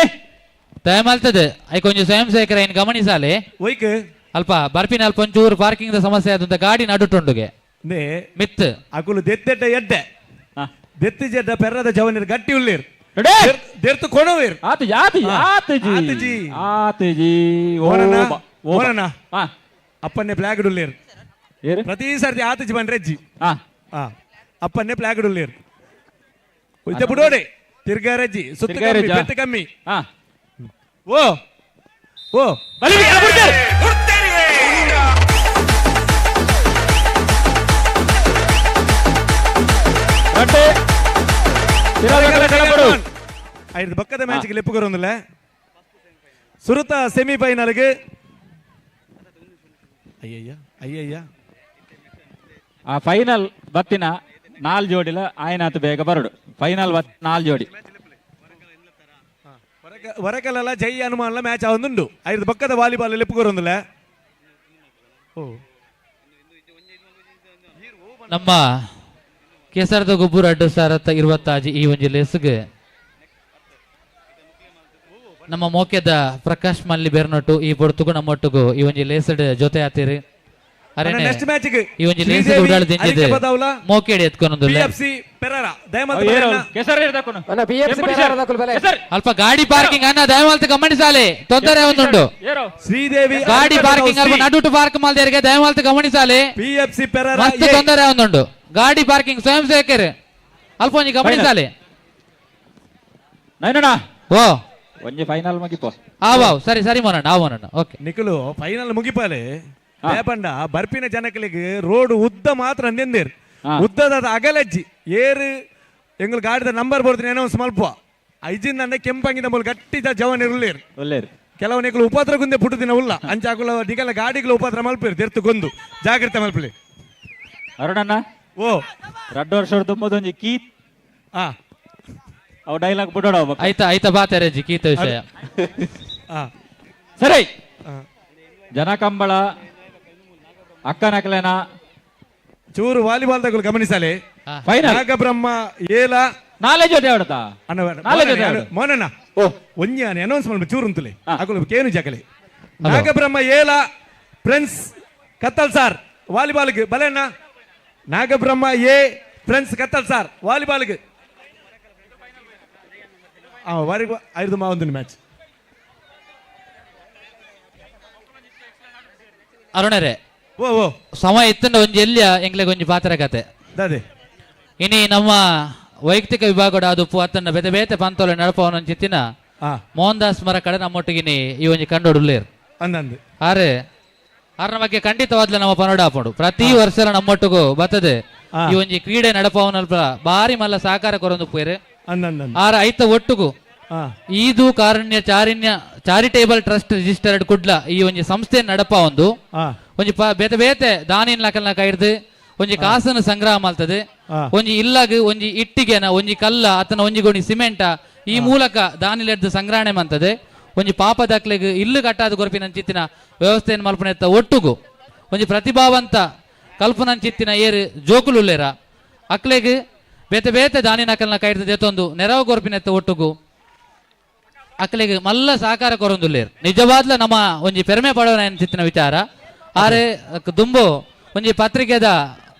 ದಯಮಾಲ್ತದೆ ಐ ಕೊಂಚ ಸ್ವಯಂ ಸೇವಕರ ಏನು ಗಮನಿಸಾಲೆ ಒಯ್ಕ್ ಅಲ್ಪ ಬರ್ಪಿನ ಅಲ್ಪ ಒಂಚೂರು ಪಾರ್ಕಿಂಗ್ ಸಮಸ್ಯೆ ಆದಂತ ಗಾಡಿ ನಡುಟುಂಡುಗೆ ಮಿತ್ ಅಕುಲು ದೆತ್ತೆಡ್ಡ ಎಡ್ಡೆ ದೆತ್ತಿ ಜಡ್ಡ ಪೆರ್ರದ ಜವನಿರ್ ಗಟ್ಟಿ ಉಳ್ಳೇರು ದೆರ್ತು ಕೊಣವೇರು ಓನಣ್ಣ ಅಪ್ಪನ್ನೇ ಫ್ಲಾಗ್ ಉಳ್ಳೇರು ಪ್ರತಿ ಸರ್ತಿ ಆತಜಿ ಬಂದ್ರೆಜ್ಜಿ ಅಪ್ಪನ್ನೇ ಫ್ಲಾಗ್ ಉಳ್ಳೇರು ಉಜ್ಜ ಬಿಡೋಡೆ ತಿರ್ಗಾರಜ್ಜಿ ಸುತ್ತ ಕಮ್ಮಿ ಓ ಐದು ಪಕ್ಕದ ಮ್ಯಾಚ್ಗೆ ಲೆಪ್ಪು ಕೊರೊಂದಿಲ್ಲ ಸುರುತ ಸೆಮಿಫೈನಲ್ಗೆ ಅಯ್ಯಯ್ಯ ಆ ಫೈನಲ್ ಬತ್ತಿನ 4 ಜೋಡಿಲ ಆಯ್ನಾತು ಬೇಗ ಬರಡು ಫೈನಲ್ 4 ಜೋಡಿ ವರಕಲ್ಲ ಜೈ ಹನುಮಾನ್ಲ ಮ್ಯಾಚ್ ಆವೊಂದುಂಡು ಐದು ಪಕ್ಕದ ವಾಲಿಬಾಲ್ ಲೆಪ್ಪು ಕೊರೊಂದಿಲ್ಲ ನಮ್ಮ ಕೆಸರದ ಗೊಬ್ಬರ 2026 ಈ ಒಂಜಿ ಲೇಸ್ಗೆ ನಮ್ಮ ಮೋಕೆದ ಪ್ರಕಾಶ್ ಮಲ್ಲಿ ಬೆರ್ನೊಟ್ಟು ಈ ಬೊಡ್ತುಗು ನಮ್ಮೊಟ್ಟುಗು ಈ ಒಂಜಿ ಲೇಸಡ್ ಜೊತೆ ಆತಿರಿ ಅರೆನೆ ನೆಕ್ಸ್ಟ್ ಮ್ಯಾಚ್ ಗೆ ಈ ಒಂಜಿ ಲೇಸಡ್ ಉಡಾಳ ದಿಂಜಿದೆ ಮೋಕೆಡಿ ಎತ್ಕೊನೊಂದುಲ್ಲ ಪಿಎಫ್ಸಿ ಪೆರಾರ ದಯಮಾಲ್ತ ಕೆಸರು ಇರ್ದಕೊನು ಅಣ್ಣ ಪಿಎಫ್ಸಿ ಪೆರಾರ ದಕುಲ್ ಬಲೆ ಅಲ್ಪ ಗಾಡಿ ಪಾರ್ಕಿಂಗ್ ಅನ್ನ ದಯಮಾಲ್ತ ಗಮನಿಸಾಲೆ ತೊಂದರೆ ಒಂದುಂಡು ಶ್ರೀದೇವಿ ಗಾಡಿ ಪಾರ್ಕಿಂಗ್ ಅಲ್ಪ ನಡುಟು ಪಾರ್ಕ್ ಮಲ್ದೇರಿಗೆ ದಯಮಾಲ್ತ ಗಮನಿಸಾಲೆ ಪಿಎಫ್ಸಿ ಪೆರಾರ ಮಸ್ತ್ ತೊಂದರೆ ಒಂದುಂಡು ಗಾಡಿ ಪಾರ್ಕಿಂಗ್ ಸ್ವಯಂ ಸೇವಕರು ಅಲ್ಪ ಒಂಜಿ ಗಮನಿಸಾಲೆ ನೈನಣ್ಣ ಓ ಒಂಜಿ ಫೈನಲ್ ಮುಗಿಪೋ ಆವಾವ್ ಸರಿ ಸರಿ ಮೋನಣ್ಣ ಮೋನಣ್ಣ ಓಕೆ ನಿಖಲು ಫೈನಲ್ ಮುಗಿಪಾಲೆ ಲೇಪಂಡ ಬರ್ಪಿನ ಜನಕಲಿಗೆ ರೋಡ್ ಉದ್ದ ಮಾತ್ರ ಅಂದೇರು ಉದ್ದದ ಅಗಲಜ್ಜಿ ಏರು ಎಂಗ್ಳು ಗಾಡಿದ ನಂಬರ್ ಬರ್ತೀನಿ ಅನೌನ್ಸ್ ಮಲ್ಪ ಐಜಿಂದ ಕೆಂಪಂಗಿದ ಮೂಲ ಗಟ್ಟಿದ ಜವನ್ ಇರುಳ್ಳೇರು ಕೆಲವು ನಿಖಲು ಉಪದ್ರ ಗುಂದೆ ಪುಟ್ಟದಿನ ಉಲ್ಲ ಅಂಚಾಕುಲ ನಿಗಲ ಗಾಡಿಗಳು ಉಪದ್ರ ಮಲ್ಪೇರು ತೆರ್ತು ಗೊಂದು ಜಾಗ್ರತೆ ಮಲ್ಪಲಿ ಅರುಣಣ್ಣ ಓ 2 ವರ್ಷ ತುಂಬದೊಂಜಿ ಕೀತ್ ಅವ್ ಡೈಲಾಗ್ ಬಿಡೋಣ ಆಯ್ತಾ ಬಾತಾರೆ ಜಿ ಕೀತ ವಿಷಯ ಸರಿ ಜನಕಂಬಳ ಅಕ್ಕನಕಲೆನ ಚೂರು ವಾಲಿಬಾಲ್ ತಗೊಳ್ಳಿ ಗಮನಿಸಲೆ ಫೈನಲ್ ನಾಗಬ್ರಹ್ಮ ಏಲ ನಾಳೆ ಜೊತೆ ಆಡುತ್ತಾ ಮೋನಣ್ಣ ಓ ಒಂಜಿ ಅನೌನ್ಸ್ ಮಾಡ್ಬೇಕು ಚೂರು ಅಂತಲೇ ಹಾಕೊಳ್ಳಿ ಕೇನು ಜಗಲಿ ನಾಗಬ್ರಹ್ಮ ಏಲ ಫ್ರೆಂಡ್ಸ್ ಕತ್ತಲ್ ಸಾರ್ ವಾಲಿಬಾಲ್ಗೆ ಬಲೆಣ್ಣ Nagabrahma A friends Kattalsar ವಾಲಿಬಾಲ್ಗೆ ವಾರಿಗೆ 5 ಒಂದು ಮ್ಯಾಚ್ ಅರುಣರೇ ಓ ಓ ಸಮಯ ಇತ್ತಂಡ ಒಂಜಿ ಎಲ್ಲಿಯ ಎಂಗ್ಲೆಗ್ ಒಂಜಿ ಪಾತ್ರ ಕತೆ ದಾದೆ ಇನಿ ನಮ್ಮ ವೈಯಕ್ತಿಕ ವಿಭಾಗದ ಆದುಪ್ಪು ಅತ್ತನ್ನ ಬೇತೆ ಬೇತೆ ಪಂತೋಲೆ ನಡಪವನ ಚಿತ್ತಿನ ಮೋಹನ್ ದಾಸ್ ಮರ ಕಡೆ ನಮ್ಮೊಟ್ಟಿಗಿನಿ ಈ ಒಂಜಿ ಕಂಡೋಡುಲ್ಲೇರು ಅಂದಂದು ಆರೆ ಆರ್ನ ಬಗ್ಗೆ ಖಂಡಿತವಾದ್ಲ ನಮ್ಮ ಪನೋಡ ಹಾಪುಂಡು ಪ್ರತಿ ವರ್ಷ ನಮ್ಮೊಟ್ಟಿಗೂ ಬರ್ತದೆ ಈ ಒಂಜಿ ಕ್ರೀಡೆ ನಡಪವನಲ್ಪ ಬಾರಿ ಮಲ್ಲ ಸಹಕಾರ ಕೊರೊಂದು ಪೋಯ್ರೆ ಆರ ಐತ ಒಟ್ಟುಗು ಈದು ಕಾರುಣ್ಯ ಚಾರಿಟೇಬಲ್ ಟ್ರಸ್ಟ್ ರಿಜಿಸ್ಟರ್ಡ್ ಕುಡ್ಲ ಈ ಒಂಜಿ ಸಂಸ್ಥೆ ನಡಪ ಒಂದು ಒಂಜಿ ಬೇತೆ ಬೇತೆ ದಾನಿನ್ ಲಕಲ್ನ ಕೈರ್ದು ಒಂಜಿ ಕಾಸನ ಸಂಗ್ರಹ ಮಲ್ತದೆ ಒಂಜಿ ಇಲ್ಲಗ್ ಒಂಜಿ ಇಟ್ಟಿಗೆನ ಒಂಜಿ ಕಲ್ಲ ಅತನ ಒಂಜಿ ಗೋಣಿ ಸಿಮೆಂಟ ಈ ಮೂಲಕ ದಾನಿಲೆಡ್ದು ಸಂಗ್ರಹಣೆ ಮಂತದೆ ಒಂಜಿ ಪಾಪ ದಾಖಲೆಗ್ ಇಲ್ಲು ಕಟ್ಟಾದ ಕೊರಪಿನ ಚಿತ್ತಿನ ವ್ಯವಸ್ಥೆಯನ್ನು ಮಲ್ಪನೆತ್ತ ಒಟ್ಟುಗು ಒಂಜಿ ಪ್ರತಿಭಾವಂತ ಕಲ್ಪನಂಚಿತ್ತಿನ ಏರು ಜೋಕುಲುಲ್ಲೇರ ಅಕ್ಲೆಗ್ ಬೇತೆ ಬೇತೆ ದಾನಿ ನಕಲ್ನ ಕೈರ್ದು ದೇತೊಂದು ನೆರವು ಕೊರಪಿನೆತ್ತ ಒಟ್ಟುಗು ಅಕ್ಲೆಗ್ ಮಲ್ಲ ಸಹಕಾರ ಕೊರೊಂದುಲ್ಲೇರು ನಿಜವಾದ್ಲ ನಮ್ಮ ಒಂಜಿ ಪೆರ್ಮೆ ಪಡೋನ ಚಿತ್ತಿನ ವಿಚಾರ ಆರೆ ದುಂಬು ಒಂಜಿ ಪತ್ರಿಕೆದ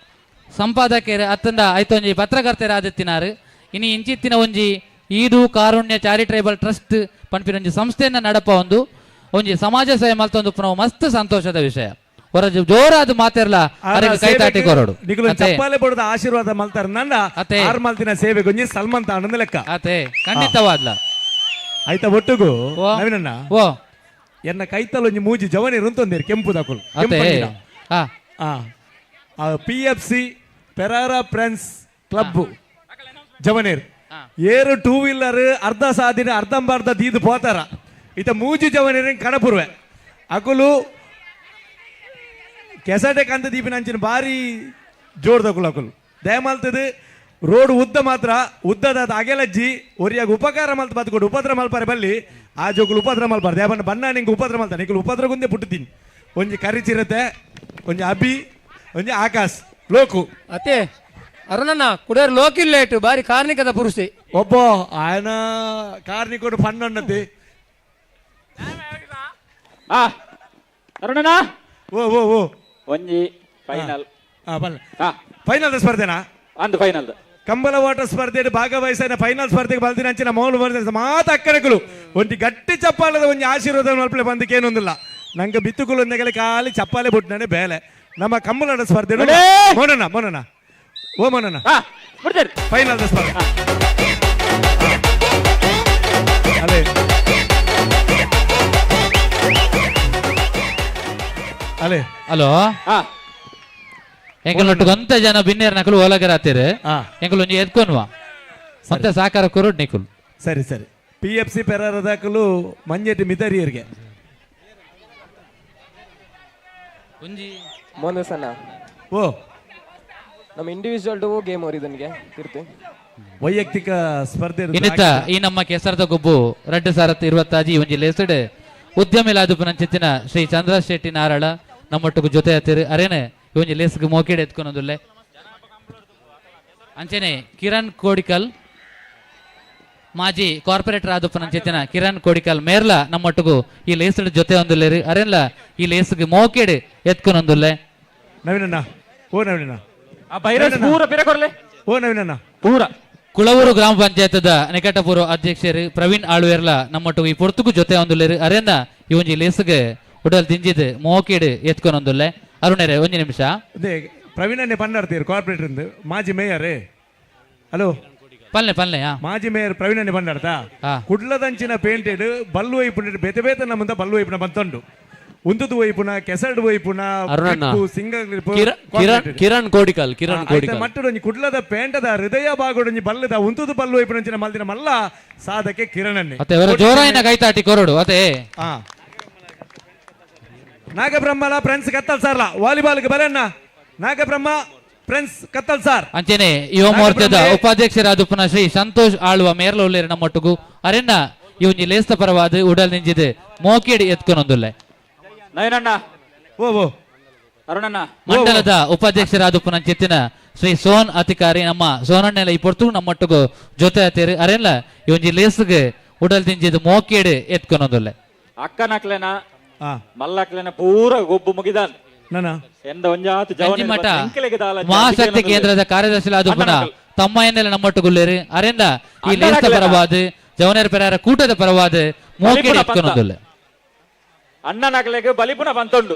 ಸಂಪಾದಕರು ಅತ್ತಂದ ಆಯ್ತು ಒಂಜಿ ಪತ್ರಕರ್ತರ ಆದಿತ್ತಿನಾರು ಇನಿ ಇಂಚಿತ್ತಿನ ಒಂಜಿ ಈದು ಕಾರುಣ್ಯ ಚಾರಿಟೇಬಲ್ ಟ್ರಸ್ಟ್ ಪನ್ಪಿನ ಒಂಜಿ ಸಂಸ್ಥೆಯನ್ನ ನಡಪ ಒಂಜಿ ಸಮಾಜ ಸೇವೆ ಮಲ್ತೊಂದು ನಾವು ಮಸ್ತ್ ಸಂತೋಷದ ವಿಷಯ ಹೊರ ಜೋರಾದ ಮಾತೆರ್ಲ ಕೈ ತಾಟಿ ಕೊರಡು ಚಪ್ಪಾಲೆ ಬಡದ ಆಶೀರ್ವಾದ ಮಲ್ತಾರ ನಂದ ಆರ್ ಮಲ್ತಿನ ಸೇವೆ ಗೊಂಜಿ ಸಲ್ಮಾನ್ ತಾಂಡ ಲೆಕ್ಕ ಅತೆ ಖಂಡಿತವಾದ್ಲ ಆಯ್ತಾ ಒಟ್ಟುಗು ನವೀನಣ್ಣ ಓ ಎನ್ನ ಕೈತಲ್ ಒಂಜಿ ಮೂಜಿ ಜವನಿ ರುಂತೊಂದಿರು ಕೆಂಪು ದಾಕುಲ್ ಪಿಎಫ್ಸಿ ಪೆರಾರ ಫ್ರೆಂಡ್ಸ್ ಕ್ಲಬ್ ಜವನೇರ್ ಏರು 2 ವೀಲರ್ ಅರ್ಧ ಸಾದಿನ ಅರ್ಧಂಬರ್ಧ ದೀದು ಪೋತಾರ ಇತ ಮೂಜಿ ಜವನೇರ್ ಕಡಪುರ್ವೆ ಅಕುಲು ಕೆಸಟೆ ಕಂತ ದೀಪಿನ ಅಂಚಿನ ಬಾರಿ ಜೋರ್ದಕುಲ್ ಅಕುಲು ದಯಮಾಲ್ತದ ರೋಡ್ ಉದ್ದ ಮಾತ್ರ ಉದ್ದದ ಅಗೆಲಜ್ಜಿ ಒರಿಯಾಗ ಉಪಕಾರ ಮಲ್ತ ಬದುಕೊಡು ಉಪದ್ರ ಮಲ್ಪಾರೆ ಬಲ್ಲಿ ಆ ಜೋಕುಲು ಉಪದ್ರ ಮಲ್ಪಾರ ದೇವಣ್ಣ ಬಣ್ಣ ನಿಂಗೆ ಉಪದ್ರ ಮಲ್ತಾನೆ ನಿಂಗೆ ಉಪದ್ರ ಗುಂದೆ ಪುಟ್ಟತೀನಿ ಒಂಜಿ ಕರಿಚಿರತೆ ಒಂಜಿ ಅಭಿ ಒಂಜಿ ಆಕಾಶ್ ಲೋಕು ಅತ್ತೆ ಅರುಣಣ್ಣ ಕುಡಿಯೋರು ಲೋಕಿಲ್ಲೇಟು ಬಾರಿ ಕಾರ್ಣಿಕದ ಪುರುಷಿ ಒಬ್ಬ ಆಯನ ಕಾರ್ಣಿಕೋಡು ಪಣ್ಣನ್ನತಿ ಅರುಣಣ್ಣ ಓ ಓ ಓ ಒಂಜಿ ಫೈನಲ್ ಫೈನಲ್ ಸ್ಪರ್ಧೆನಾ ಅಂದು ಫೈನಲ್ ಕಂಬಳ ಓಟ ಸ್ಪರ್ಧೆಯಲ್ಲಿ ಭಾಗವಹಿಸಿದ ಫೈನಲ್ ಸ್ಪರ್ಧೆಗೆ ಬಲ್ದಿನ ಅಂಚಿನ ಮೌನ ಬರ್ದ ಮಾತ ಅಕ್ಕರೆಗಳು ಒಂಟಿ ಗಟ್ಟಿ ಚಪ್ಪಾಲದ ಒಂಜಿ ಆಶೀರ್ವಾದ ಮಲ್ಪಲೆ ಬಂದಕ್ಕೆ ಏನೊಂದಿಲ್ಲ ನಂಗೆ ಬಿತ್ತುಗುಲೊಂದೆಗಲಿ ಖಾಲಿ ಚಪ್ಪಾಲೆ ಬಿಟ್ಟು ಬೇಲೆ ನಮ್ಮ ಕಂಬಳದ ಸ್ಪರ್ಧೆ ಮೋನಣ್ಣ ಮೋನಣ್ಣ ಓ ಮೋನಣ್ಣ ಫೈನಲ್ ಸ್ಪರ್ಧೆ ಅದೇ ಹಲೋ ಎಂಕಲೊಟ್ಟಿಗೆ ಒಂತ ಜನ ಬಿನ್ನೇರ್ ನಕಲು ಓಲಗರಾತಿರು ಎಂಕಲ್ ಒಂಜಿ ಎದ್ಕೊನ್ವಾ ಮತ್ತೆ ಸಾಕಾರ ಕೊರೋಡ್ ನಿಕುಲ್. ಸರಿ ಸರಿ. PFC ಪೆರಾರದಾಕಲು ಮಂಜೆಟ್ಟಿ ಮಿತರಿಯರ್ಗೆ ಮೋಹನ್ ಸಣ್ಣ ಓ ನಮ್ಮ ಇಂಡಿವಿಜುವಲ್ ಗೇಮ್ ಅವ್ರು ಇದನ್ಗೆ ತಿರ್ತಿ ವೈಯಕ್ತಿಕ ಸ್ಪರ್ಧೆ ಇನ್ನಿತ್ತ ಈ ನಮ್ಮ ಕೆಸರದ ಗೊಬ್ಬು 2025 ಒಂಜಿ ಲೇಸಡ್ ಉದ್ಯಮಿಲಾದುಪುನಂಚಿತ್ತಿನ ಶ್ರೀ ಚಂದ್ರ ಶೆಟ್ಟಿ ನಾರಾಳ ನಮ್ಮೊಟ್ಟಿಗೆ ಜೊತೆ ಹತ್ತಿರ ಅರೇನೆ ಒಂಜಿ ಲೇಸ್ಗೆ ಮೋಕೆಡ್ ಎತ್ಕೊನೊಂದುಲ್ಲೆ ಅಂಚೆನೆ ಕಿರಣ್ ಕೋಡಿಕಲ್ ಮಾಜಿ ಕಾರ್ಪೊರೇಟರ್ ಆದುಪುನಂಚಿತ್ತಿನ ಕಿರಣ್ ಕೋಡಿಕಲ್ ಮೇರ್ಲ ನಮ್ಮೊಟ್ಟಿಗೂ ಈ ಲೇಸಡ್ ಜೊತೆ ಒಂದುಲ್ಲೇರಿ ಅರೇನ್ಲ ಈ ಲೇಸ್ಗೆ ಮೋಕೆಡ್ ಎತ್ಕೊನೊಂದುಲ್ಲೆ ನವೀನಣ್ಣ ಓ ನವೀನಣ್ಣ ಓ ನವೀನಣ್ಣ ಪೂರ ಕುಳವೂರು ಗ್ರಾಮ ಪಂಚಾಯತದ ನಿಕಟಪೂರ್ವ ಅಧ್ಯಕ್ಷರು ಪ್ರವೀಣ್ ಆಳ್ವೇರ್ಲ ನಮ್ಮೊಟ್ಟಿಗೆ ಈ ಪೊರ್ತುಕು ಜೊತೆ ಒಂದುಲ್ಲೇರಿ ಅರೇಂದ ಈ ಒಂಜಿ ಲೇಸ್ಗೆ ಉಡಲ್ ತಿಂಜಿದ್ ಮೋಕೆಡ್ ಎತ್ಕೊನೊಂದುಲ್ಲೆ ಅರುಣರೇ ಒಂಜಿ ನಿಮಿಷ ಪ್ರವೀಣನ್ನೇ ಪಂಡಾಡ್ತೀರಿ ಕಾರ್ಪೊರೇಟರ್ ಮಾಜಿ ಮೇಯರ್ ಹಲೋ ಪಲ್ಲೆ ಪಲ್ಲೆ ಮಾಜಿ ಮೇಯರ್ ಪ್ರವೀಣನ್ನೇ ಪಂಡಾಡ್ತಾ ಕುಡ್ಲದಂಚಿನ ಪೇಂಟೆಡ್ ಬಲ್ಲು ವೈಪುನ ಬೇತೆ ಬೇತೆ ನಮ್ಮಂತ ಬಲ್ಲು ವೈಪುನ ಬಂತೊಂಡು ಉಂತುದು ವೈಪುನ ಕೆಸರ್ಡ್ ವೈಪುನ ಕಿರಣ್ ಕೋಡಿಕಲ್ ಮಟ್ಟೊಂಜಿ ಕುಡ್ಲದ ಪೇಂಟದ ಹೃದಯ ಭಾಗಡೊಂಜಿ ಬಲ್ಲದ ಉಂತುದು ಬಲ್ಲು ವೈಪುನಂಚಿನ ಮಲ್ದಿನ ಮಲ್ಲ ಸಾಧಕೆ ಕಿರಣನ್ನೇ ಅತೆ ಜೋರಾಯಿನ ಕೈತಾಟಿ ಕೊರಡು ಅತೆ ನಾಗಬ್ರಹ್ಮಲ ಫ್ರೆಂಡ್ಸ್ ಕತ್ತಲ್ ಸಾರ್ಲ ವಾಲಿಬಾಲ್ಗೆ ಬರಣ್ಣ ನಾಗಬ್ರಹ್ಮ ಫ್ರೆಂಡ್ಸ್ ಕತ್ತಲ್ ಸಾರ್ ಅಂಚೆನೆ ಯುವ ಮೋರ್ಚಾದ ಉಪಾಧ್ಯಕ್ಷರಾದ ಶ್ರೀ ಸಂತೋಷ್ ಆಳ್ವ ಮೇರ್ಲ ಉಳ್ಳೇರಿ ನಮ್ಮೊಟ್ಟಿಗೂ ಅರೆನ್ನ ಈ ಒಂಜಿ ಲೇಸ್ತ ಪರವಾದ ಉಡಲ್ ನಿಂಜಿದೆ ಮೋಕೆಡ್ ಎತ್ಕೊನೊಂದುಲ್ಲೆ ನಯನಣ್ಣ ಓ ಓ ಅರುಣಣ್ಣ ಮಂಡಲದ ಉಪಾಧ್ಯಕ್ಷರಾದ ಪುನಂಚಿತ್ತಿನ ಶ್ರೀ ಸೋನ್ ಅಧಿಕಾರಿ ನಮ್ಮ ಸೋನಣ್ಣೆಲ್ಲ ಈ ಪೊರ್ತು ನಮ್ಮೊಟ್ಟಿಗೂ ಜೊತೆ ಹತ್ತಿರಿ ಅರೆಲ್ಲ ಈ ಒಂಜಿ ಲೇಸ್ಗೆ ಉಡಲ್ ತಿಂಜಿದ್ ಮೋಕೆಡ್ ಎತ್ಕೊನೊಂದುಲ್ಲೆ ಅಕ್ಕನಕ್ಲೆನ ಮಲ್ಲಕ್ಲೆನ ಪೂರ ಗೊಬ್ಬು ಮುಗಿದಾನ್ ಎಂದ ಒಂಜಾತು ಮಠ ಮಹಾಶಕ್ತಿ ಕೇಂದ್ರದ ಕಾರ್ಯದರ್ಶಿಲಾದ ಪುನಃ ತಮ್ಮಯ್ಯನೆಲ್ಲ ನಮ್ಮೊಟ್ಟುಗುಳ್ಳೇರಿ ಅರೆಂದ ಈ ಲೇಸ್ತ ಪರವಾದ ಜವನೇರ್ ಪೆರಾರ ಕೂಟದ ಪರವಾದ ಮೋಕೆಡ್ ಎತ್ಕೊನೊಂದುಲ್ಲೆ ಅಣ್ಣನಕ್ಲೆಗೆ ಬಲಿಪುನ ಬಂತೊಂಡು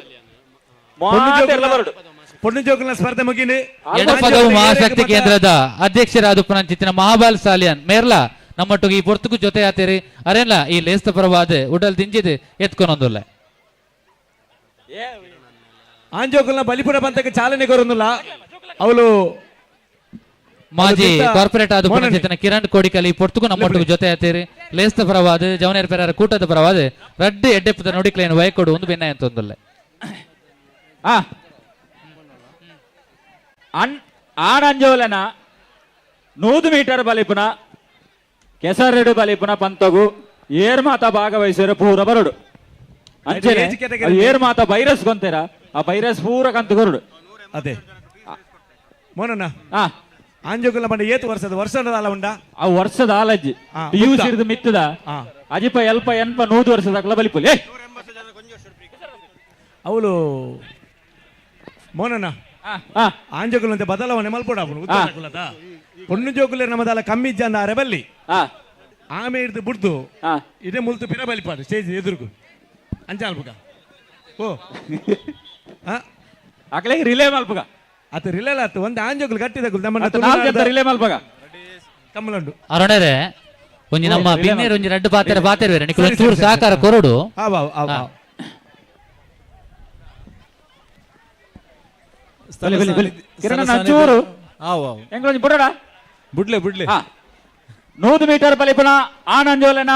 ಪೊಣ್ಣುಜೋಕುಲ ಸ್ಪರ್ಧೆ ಮುಗಿನಿ ಎಡಪದವು ಮಹಾಶಕ್ತಿ ಕೇಂದ್ರದ ಅಧ್ಯಕ್ಷರಾದ ಪುನಂಚಿತ್ತಿನ ಮಹಾಬಾಲ್ ಸಾಲಿಯನ್ ಮೇರ್ಲ ನಮ್ಮೊಟ್ಟಿಗೆ ಈ ಪೊರ್ತುಕು ಜೊತೆ ಆತೇರಿ ಅರೆಲ್ಲ ಈ ಲೇಸ್ತ ಪರವಾದ ಉಡಲ್ ತಿಂಜಿದ್ ಎತ್ಕೊನೊಂದುಲ್ಲೆ ಆಂಜೋಕುಲ್ನ ಬಲಿಪುರ ಬಂತಕ್ಕೆ ಚಾಲನೆ ಕೊರೊಂದುಲ್ಲ ಅವಳು ಮಾಜಿ ಕಾರ್ಪೊರೇಟ್ ಆದ ಪುನಂಚಿತ್ತಿನ ಕಿರಣ್ ಕೋಡಿಕಲ್ ಈ ಪೊರ್ತುಕು ನಮ್ಮೊಟ್ಟಿಗೆ ಜೊತೆ ಆತೇರಿ ಲೇಸ್ತ ಪರವಾದ ಜವನೇರ್ ಪೆರಾರ ಕೂಟದ ಪರವಾದ ರಡ್ಡು ಎಡ್ಡೆಪ್ಪದ ನುಡಿಕ್ಲೇನು ವಯಕೊಡು ಒಂದು ಬೆನ್ನ ಅಂತೊಂದುಲ್ಲೆ ಆನಂಜೋಲನ 100 ಮೀಟರ್ ಬಲಿಪುನ ಕೆಸರೆಡು ಬಲಿಪುನ ಪಂತಗು ಏರ್ ಮಾತ ಭಾಗವಹಿಸಿರ ಪೂರ ಬರಡು ಅಂಚೆನೆ ಏರ್ ಮಾತ ವೈರಸ್ ಗೊಂತೆರ ಆ ವೈರಸ್ ಪೂರ ಕಂತು ಕೊರಡು ಅದೇ ಮೋನಣ್ಣ ಆಂಜೋಕುಲ ಬಂಡ ಏತು ವರ್ಷದ ಆಲ ಉಂಡ ಆ ವರ್ಷದ ಆಲಜ್ಜಿ PUC ಇರ್ದು ಮಿತ್ತದ ಅಜಿಪ ಎಲ್ಪ ಎನ್ಪ 100 ವರ್ಷದ ಬಲಿಪುಲೆ ಅವಳು ಮೋನಣ್ಣ ಆಂಜೋಕುಲ ಅಂತ ಬದಲಾವಣೆ ಮಲ್ಪೋಡ ಪೊಣ್ಣು ಜೋಕುಲೆ ನಮ್ಮದಲ್ಲ ಕಮ್ಮಿ ಜನ ರೆಬಲ್ಲಿ ಆಮೆ ಹಿಡ್ದು ಬಿಡ್ದು ಇದೇ ಮುಲ್ತು ಪಿರ ಬಲಿಪಾಡು ಸ್ಟೇಜ್ ಎದುರುಗು ಅಂಚಾಲ್ಪುಗ ಓ ಅಕಲೆಗೆ ರಿಲೇ ಮಲ್ಪುಗ ಅತ ರಿಲೇ ಆತು ಒಂದು ಆಂಜೋಕುಲು ಕಟ್ಟಿದ ರಿಲೇ ಮಲ್ಪುಗ ಕಮ್ಮಲುಂಡು ಅರುಣರೇ ಒಂಜಿ ನಮ್ಮ ಬಿನ್ನೇರು ಒಂಜಿ ರಡ್ಡು ಪಾತೆರ ಬೇರೆ ನಿಕುಲ ಚೂರು ಸಾಕಾರ ಕೊರಡು ಬುಡ್ಲೆ 100 ಮೀಟರ್ ಬಲಿಪುನ ಆನಂಜೋಲನ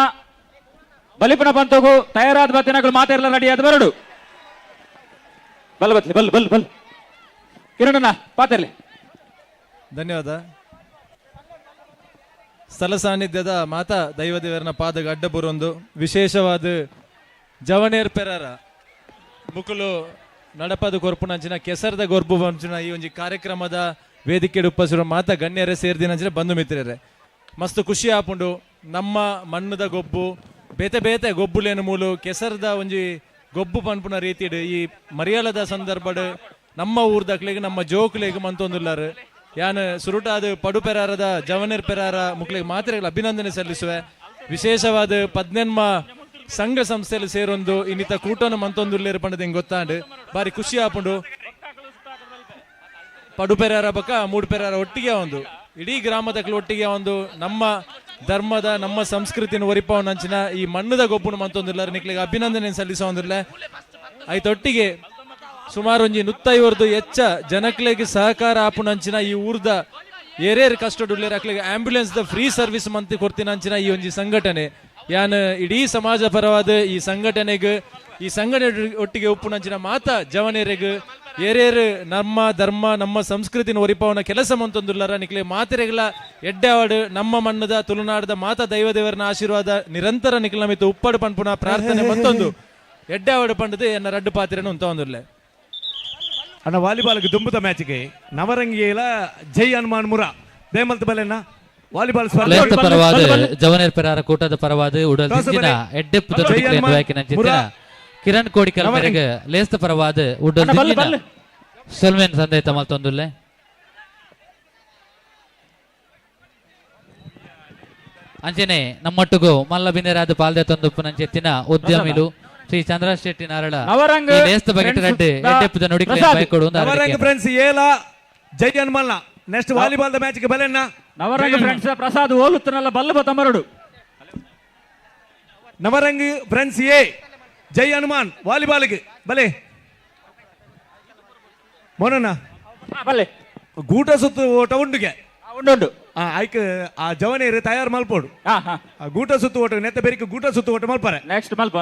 ಬಲಿಪುನ ಬಂತೋಗು ತಯಾರಾದ ಬತ್ತಿನಗಳು ಮಾತೆಲ್ಲ ರೆಡಿಯಾದ ಬರಡು ಬಲ್ ಬತ್ಲಿ ಬಲ್ ಬಲ್ ಬಲ್ ಕಿರಣಣ್ಣ ಪಾತೆರ್ಲಿ ಧನ್ಯವಾದ. ಸ್ಥಳ ಸಾನ್ನಿಧ್ಯದ ಮಾತಾ ದೈವದೇವರನ ಪಾದಗ ಅಡ್ಡ ಬರೊಂದು ವಿಶೇಷವಾದ ಜವನೇರ್ ಪೆರಾರ ಮುಕುಲು ನಡಪದ ಗೊರ್ಪುನಂಚಿನ ಕೆಸರದ ಗೊರ್ಬು ಬಂಚಿನ ಈ ಒಂಜಿ ಕಾರ್ಯಕ್ರಮದ ವೇದಿಕೆ ಉಪಸಿರೋ ಮಾತಾ ಗಣ್ಯರೇ ಸೇರ್ದಿನಂಚಿನ ಬಂಧು ಮಿತ್ರರೇ ಮಸ್ತ್ ಖುಷಿ ಆಪುಂಡು. ನಮ್ಮ ಮಣ್ಣದ ಗೊಬ್ಬು ಬೇತೆ ಬೇತೆ ಗೊಬ್ಬುಲೇನು ಮೂಲು ಕೆಸರದ ಒಂಜಿ ಗೊಬ್ಬು ಪನ್ಪುನ ರೀತಿಡ್ ಈ ಮರಿಯಾಲದ ಸಂದರ್ಭಡ್ ನಮ್ಮ ಊರ್ದಕ್ಲೆಗ್ ನಮ್ಮ ಜೋಕ್ಲೆಗ್ ಮಂತೊಂದುಲ್ಲಾರು ಯಾನ್ ಸುರುಟಾದ ಪಡು ಪೆರಾರದ ಜವನೇರ್ ಪೆರಾರ ಮುಕ್ಲೆಗ್ ಮಾತ್ರೆಗಳು ಅಭಿನಂದನೆ ಸಲ್ಲಿಸುವೆ. ವಿಶೇಷವಾದ 18 ಸಂಘ ಸಂಸ್ಥೆಯಲ್ಲಿ ಸೇರೊಂದು ಇನ್ನಿತ ಕೂಟವನ್ನು ಮಂತೊಂದುಲ್ಲೇರು ಪಂಡದ ಹಿಂಗೆ ಗೊತ್ತಾಂಡು ಬಾರಿ ಖುಷಿ ಆಪುಂಡು. ಪಡು ಪೆರಾರ ಬಕ್ಕ ಮೂಡು ಪೆರಾರ ಒಟ್ಟಿಗೆ ಒಂದು ಇಡೀ ಗ್ರಾಮದಕ್ಲು ಒಟ್ಟಿಗೆ ಒಂದು ನಮ್ಮ ಧರ್ಮದ ನಮ್ಮ ಸಂಸ್ಕೃತಿನ ಒರಿಪವನ್ನ ಅಂಚಿನ ಈ ಮಣ್ಣದ ಗೊಬ್ಬುನ ಮಂತೊಂದಿಲ್ಲ ನಿಕ್ಲಿಗೆ ಅಭಿನಂದನೆ ಸಲ್ಲಿಸೋಂದಿಲ್ಲ. ಆಯ್ತೊಟ್ಟಿಗೆ ಸುಮಾರು ಒಂಜಿ 150 ಹೆಚ್ಚ ಜನಕ್ಲೆಗ್ ಸಹಕಾರ ಆಪುನಂಚಿನ ಈ ಊರ್ದ ಏರೇರ್ ಕಷ್ಟ ಡುಲ್ಲೇರ್ ಅಕ್ಲೆಗ್ ಆಂಬ್ಯುಲೆನ್ಸ್ ದ ಫ್ರೀ ಸರ್ವಿಸ್ ಮಂತ್ ಕೊಡ್ತಿನಂಚಿನ ಈ ಒಂಜಿ ಸಂಘಟನೆ ಯಾನ್ ಇಡೀ ಸಮಾಜ ಪರವಾದ ಈ ಸಂಘಟನೆಗೆ ಒಟ್ಟಿಗೆ ಉಪ್ಪುನಂಚಿನ ಮಾತ ಜವನೇರೆಗ್ ಏರೇರು ನಮ್ಮ ಧರ್ಮ ನಮ್ಮ ಸಂಸ್ಕೃತಿನ ಒರಿಪವನ ಕೆಲಸ ಮಂತೊಂದುಲ್ಲರ ನಿಕ್ಲೆ ಮಾತೆರೆಗಳ ಎಡ್ಡೆವಾಡು ನಮ್ಮ ಮಣ್ಣದ ತುಳುನಾಡದ ಮಾತ ದೈವದೇವರನ ಆಶೀರ್ವಾದ ನಿರಂತರ ನಿಕ್ಲ ಮಿತ್ತು ಉಪ್ಪಡು ಪಂಪುನ ಪ್ರಾರ್ಥನೆ ಮತ್ತೊಂದು ಎಡ್ಡೆವಾಡು ಪಂಡದು ಎನ್ನ ರಡ್ಡು ಪಾತ್ರೆನ ಉಂತೊಂದುಲ್ಲೆ ಅಣ್ಣ ವಾಲಿಬಾಲ್ಗೆ ದುಂಬುದ ಮ್ಯಾಚ್ಗೆ ನವರಂಗಿಯಲ ಜೈ ಹನುಮಾನ್ ಮುರ ದೇಮಲ್ತ ಬಲೆನ ವಾಲಿಬಾಲ್ ಲೇಸ್ತ ಪರವಾದ ಜವನೇರ್ ಪೆರಾರ ಕೂಟದ ಪರವಾದ ಉಡಲ್ ದಿಂಜಿನ ಎಡ್ಡೆಪ್ಪು ದೊಡ್ಡ ಕಿರಣ್ ಕೋಡಿಕಲ್ ಮೇರೆಗೆ ಲೇಸ್ತ ಪರವಾದ ಉಡಲ್ ದಿಂಜಿನ ಸಲ್ಮೇನ್ ಸಂದೇತ ಮಲ್ತೊಂದುಲ್ಲೆ ಅಂಚನೆ ನಮ್ಮೊಟ್ಟಿಗೂ ಮಲ್ಲ ಬಿನೆರಾದ ಪಾಲ್ದೆ ತಂದುಪ್ಪುನಂಚೆತ್ತಿನ ಉದ್ಯಮಿಲು ಶ್ರೀ ಚಂದ್ರಶ್ ಶೆಟ್ಟಿ ನಾರಳ ಈ ಲೇಸ್ತ ಬಗೆಟ್ ರೆಡ್ಡೆ ಎಡ್ಡೆಪ್ಪುದ ನುಡಿಕ್ಲೆ ಬೈಕೊಡು ನವರಂಗ ಫ್ರೆಂಡ್ಸ್ ಏಲ ಜೈ ಹನುಮಾನ್ ನೆಕ್ಸ್ಟ್ ವಾಲಿಬಾಲ್ ದ ಮ್ಯಾಚ್ ಗೆ ಬಲೆನ್ನ ನವರಂಗ ಫ್ರೆಂಡ್ಸ್ ಪ್ರಸಾದ್ ಓಲುತ್ತನಲ್ಲ ಬಲ್ಲ ತಮರಡು Navaranga friends A Jai Hanuman volleyball ಗೆ ಬಲೆ ಮೊನನ ಬಲೆ ಗೂಟ ಸುತ್ತು ಓಟ ಉಂಡುಗೆ ಉಂಡು ಐಕ್ ಆ ಜವನೇರು ತಯಾರು ಮಲ್ಪೋಡು ಆ ಗೂಟ ಸುತ್ತು ಓಟ ನೆತ್ತ ಬೇರಿಕೆ ಗೂಟ ಸುತ್ತು ಓಟ ಮಲ್ಪಾರೆ ನೆಕ್ಸ್ಟ್ ಮಲ್ಪ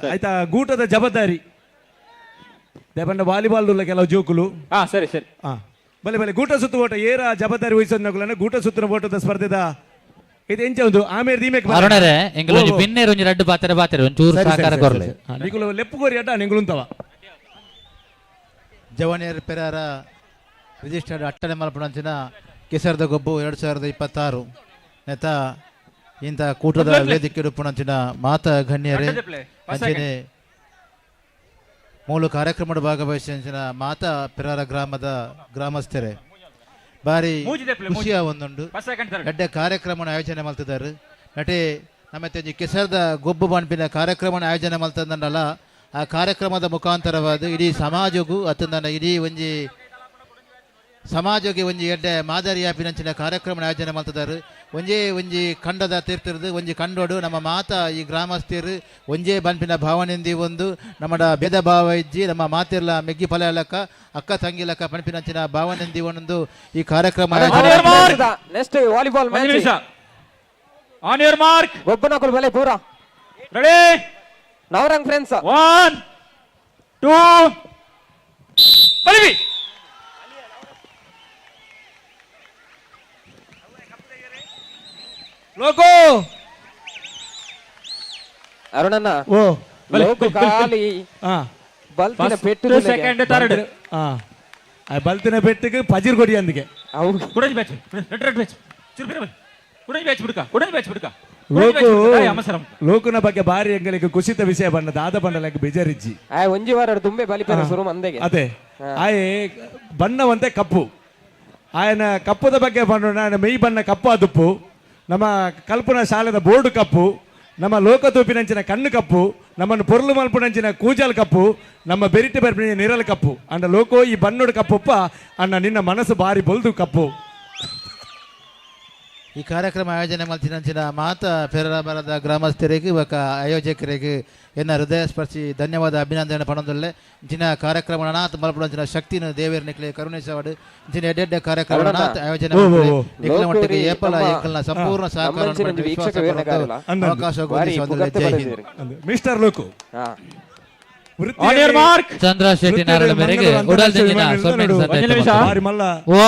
ಆಯ್ತಾ ಗೂಟದ ಜವಾಬ್ದಾರಿ ದೇಪಂಡ ವಾಲಿಬಾಲ್ ಕೆಲವು ಜೋಕುಲು ಸರಿ ಸರಿ ಬಲೆ ಬಲೆ ಗೂಟ ಸುತ್ತು ಓಟ ಏರ ಜವಾಬ್ದಾರಿ ವಹಿಸೋದ್ನ ಗೂಟ ಸುತ್ತಿನ ಓಟದ ಸ್ಪರ್ಧೆದ ಇದು ಎಂಚ ಒಂದು ಆಮೇಲೆ ದೀಮೆಕ್ ಅರುಣರೆ ಎಂಗಲೊಂಜಿ ಬಿನ್ನೇರ್ ಒಂಜಿ ರಡ್ಡು ಪಾತ್ರೆ ಒಂಚೂರು ಸಹಕಾರ ಕೊರ್ಲೆ ನಿಗುಲು ಲೆಪ್ಪು ಕೋರಿ ಅಡ್ಡ ನಿಗುಲುಂತವ ಜವನೇರ್ ಪೆರಾರ ರಿಜಿಸ್ಟರ್ಡ್ ಅಟ್ಟನೆ ಮಲ್ಪಣಂಚಿನ ಕೆಸರದ ಗೊಬ್ಬು 2026 ನೆತ ಇಂಥ ಕೂಟದ ವೇದಿಕೆ ಉಪ್ಪುನಂಚಿನ ಮಾತ ಗಣ್ಯರೇ ಅಂಚನೆ ಮೂಲ ಕಾರ್ಯಕ್ರಮದ ಭಾಗವಹಿಸಿನ ಮಾತಾ ಪೆರಾರ ಗ್ರಾಮದ ಗ್ರಾಮಸ್ಥರೇ ಬಾರಿ ಖುಷಿಯ ಒಂದುಂಡು ಎಡ್ಡೆ ಕಾರ್ಯಕ್ರಮ ಆಯೋಜನೆ ಮಲ್ತಿದ್ದಾರೆ ನಟೆ ನಮ್ಮತ್ತೆ ಕೆಸರದ ಗೊಬ್ಬು ಬಣ್ಪಿನ ಕಾರ್ಯಕ್ರಮ ಆಯೋಜನೆ ಮಲ್ತದಲ್ಲ ಆ ಕಾರ್ಯಕ್ರಮದ ಮುಖಾಂತರವಾದ ಇಡೀ ಸಮಾಜಗೂ ಅತನ ಇಡೀ ಒಂಜಿ ಸಮಾಜಕ್ಕೆ ಒಂಜಿ ಎಡ್ಡೆ ಮಾದರಿ ಆಪಿನಂಚಿನ ಕಾರ್ಯಕ್ರಮ ಆಯೋಜನೆ ಮಾಡ್ತಿದ್ದಾರೆ ಒಂಜಿ ಖಂಡದ ತೀರ್ತಿರ್ದು ಒಂಜಿ ಕಂಡೋಡು ನಮ್ಮ ಮಾತಾ ಈ ಗ್ರಾಮಸ್ಥರು ಒಂಜೇ ಬನ್ಪಿನ ಭಾವನೆಂದಿ ಒಂದು ನಮ್ಮ ಭೇದ ಭಾವ ಇಜ್ಜಿ ನಮ್ಮ ಮಾತಿರ್ಲ ಮೆಗ್ಗಿ ಫಲ ಲಕ್ಕ ಅಕ್ಕ ತಂಗಿ ಲಕ್ಕ ಪನ್ಪಿನಂಚಿನ ಭಾವನೆಂದಿ ಒಂದು ಈ ಕಾರ್ಯಕ್ರಮ next volleyball match on your mark ಒಬ್ಬನಕುಲ್ ಬಲೆ ಪೂರ ರೆಡಿ ನವರಂಗ್ ಫ್ರೆಂಡ್ಸ್ 1 2 ಬಲಿವಿ ಲೋಕೋ ಅರುಣಣ್ಣ ಓ ಲೋಕೋ ಕಾಲಿ ಬಲ್ತಿನ ಪೆಟ್ಟು ಸೆಕೆಂಡ್ ಥರ್ಡ್ ಬಲ್ತಿನ ಪೆಟ್ಟಿಗೆ ಪಜಿರ್ ಕೊಡಿ ಅಂದಿಗೆ ಕುಡಜ್ ಬ್ಯಾಚ್ ರೆಡ್ ಬ್ಯಾಚ್ ಚುರ್ಬಿರ ಕುಡಜ್ ಬ್ಯಾಚ್ ಬಿಡ್ಕ ಲೋಕನ ಬಗ್ಗೆ ಬಾರಿ ಎಂಗಳಿಗೆ ಕುಸಿತ ವಿಷಯ ಬಣ್ಣದ ಆದ ಬಣ್ಣಲಕ್ಕೆ ಬೇಜಾರಿಜ್ಜಿ ಒಂಜಿ ವಾರ ತುಂಬೆ ಬಲಿಪರ ಶುರು ಮಂದೆಗೆ ಅದೇ ಆಯ್ ಬಣ್ಣವಂತೆ ಕಪ್ಪು ಆಯನ ಕಪ್ಪದ ಬಗ್ಗೆ ಬಣ್ಣ ಮೈ ಬಣ್ಣ ಕಪ್ಪು ಅದುಪ್ಪು ನಮ್ಮ ಕಲ್ಪನಾ ಶಾಲೆದ ಬೋರ್ಡು ಕಪ್ಪು ನಮ್ಮ ಲೋಕತೂಪಿನಂಚಿನ ಕಣ್ಣು ಕಪ್ಪು ನಮ್ಮನ್ನು ಪೊರ್ಲು ಮಲ್ಪುನಂಚಿನ ಕೂಜಲ್ ಕಪ್ಪು ನಮ್ಮ ಬೆರಿಟಿ ಬರ್ಪಿನ ನಿರಲ್ ಕಪ್ಪು ಅಂಡ ಲೋಕೋ ಈ ಬಣ್ಣೋಡು ಕಪ್ಪುಪ್ಪ ಅಣ್ಣ ನಿನ್ನ ಮನಸ್ಸು ಬಾರಿ ಬೊಲ್ದು ಕಪ್ಪು ಈ ಕಾರ್ಯಕ್ರಮ ಆಯೋಜನೆ ಮಲ್ತಿನಂಚಿನ ಮಾತಾ ಪೆರಾರ ಬರದ ಗ್ರಾಮಸ್ಥರಿಗೆ ಆಯೋಜಕರಿಗೆ ಎನ್ನ ಹೃದಯ ಸ್ಪರ್ಶಿ ಧನ್ಯವಾದ ಅಭಿನಂದನೆ ಪಣದಲ್ಲೇ ಇಂಚಿನ ಕಾರ್ಯಕ್ರಮ ಅನಾಥ ಮಲ್ಪಡಂಚಿನ ಶಕ್ತಿನ ದೇವೇರ್ ನಿಕ್ಲೆ ಕರುಣೇಶವಾಡು ಇಂಚಿನ ಎಡ್ಡೆಡ್ಡೆ ಕಾರ್ಯಕ್ರಮ ಅನಾಥ ಆಯೋಜನೆ ನಿಕ್ಲ ಮಟ್ಟಿಗೆ ಏಪಲ ಏಕಲ್ನ ಸಂಪೂರ್ಣ ಸಹಕಾರ ಅವಕಾಶ ಮಿಸ್ಟರ್ ಲೋಕು ಚಂದ್ರ ಶೆಟ್ಟಿ ನಾರಾಯಣ ಮೇರೆಗೆ ಉಡಲ್ ದಿಂಜಿನ ಓ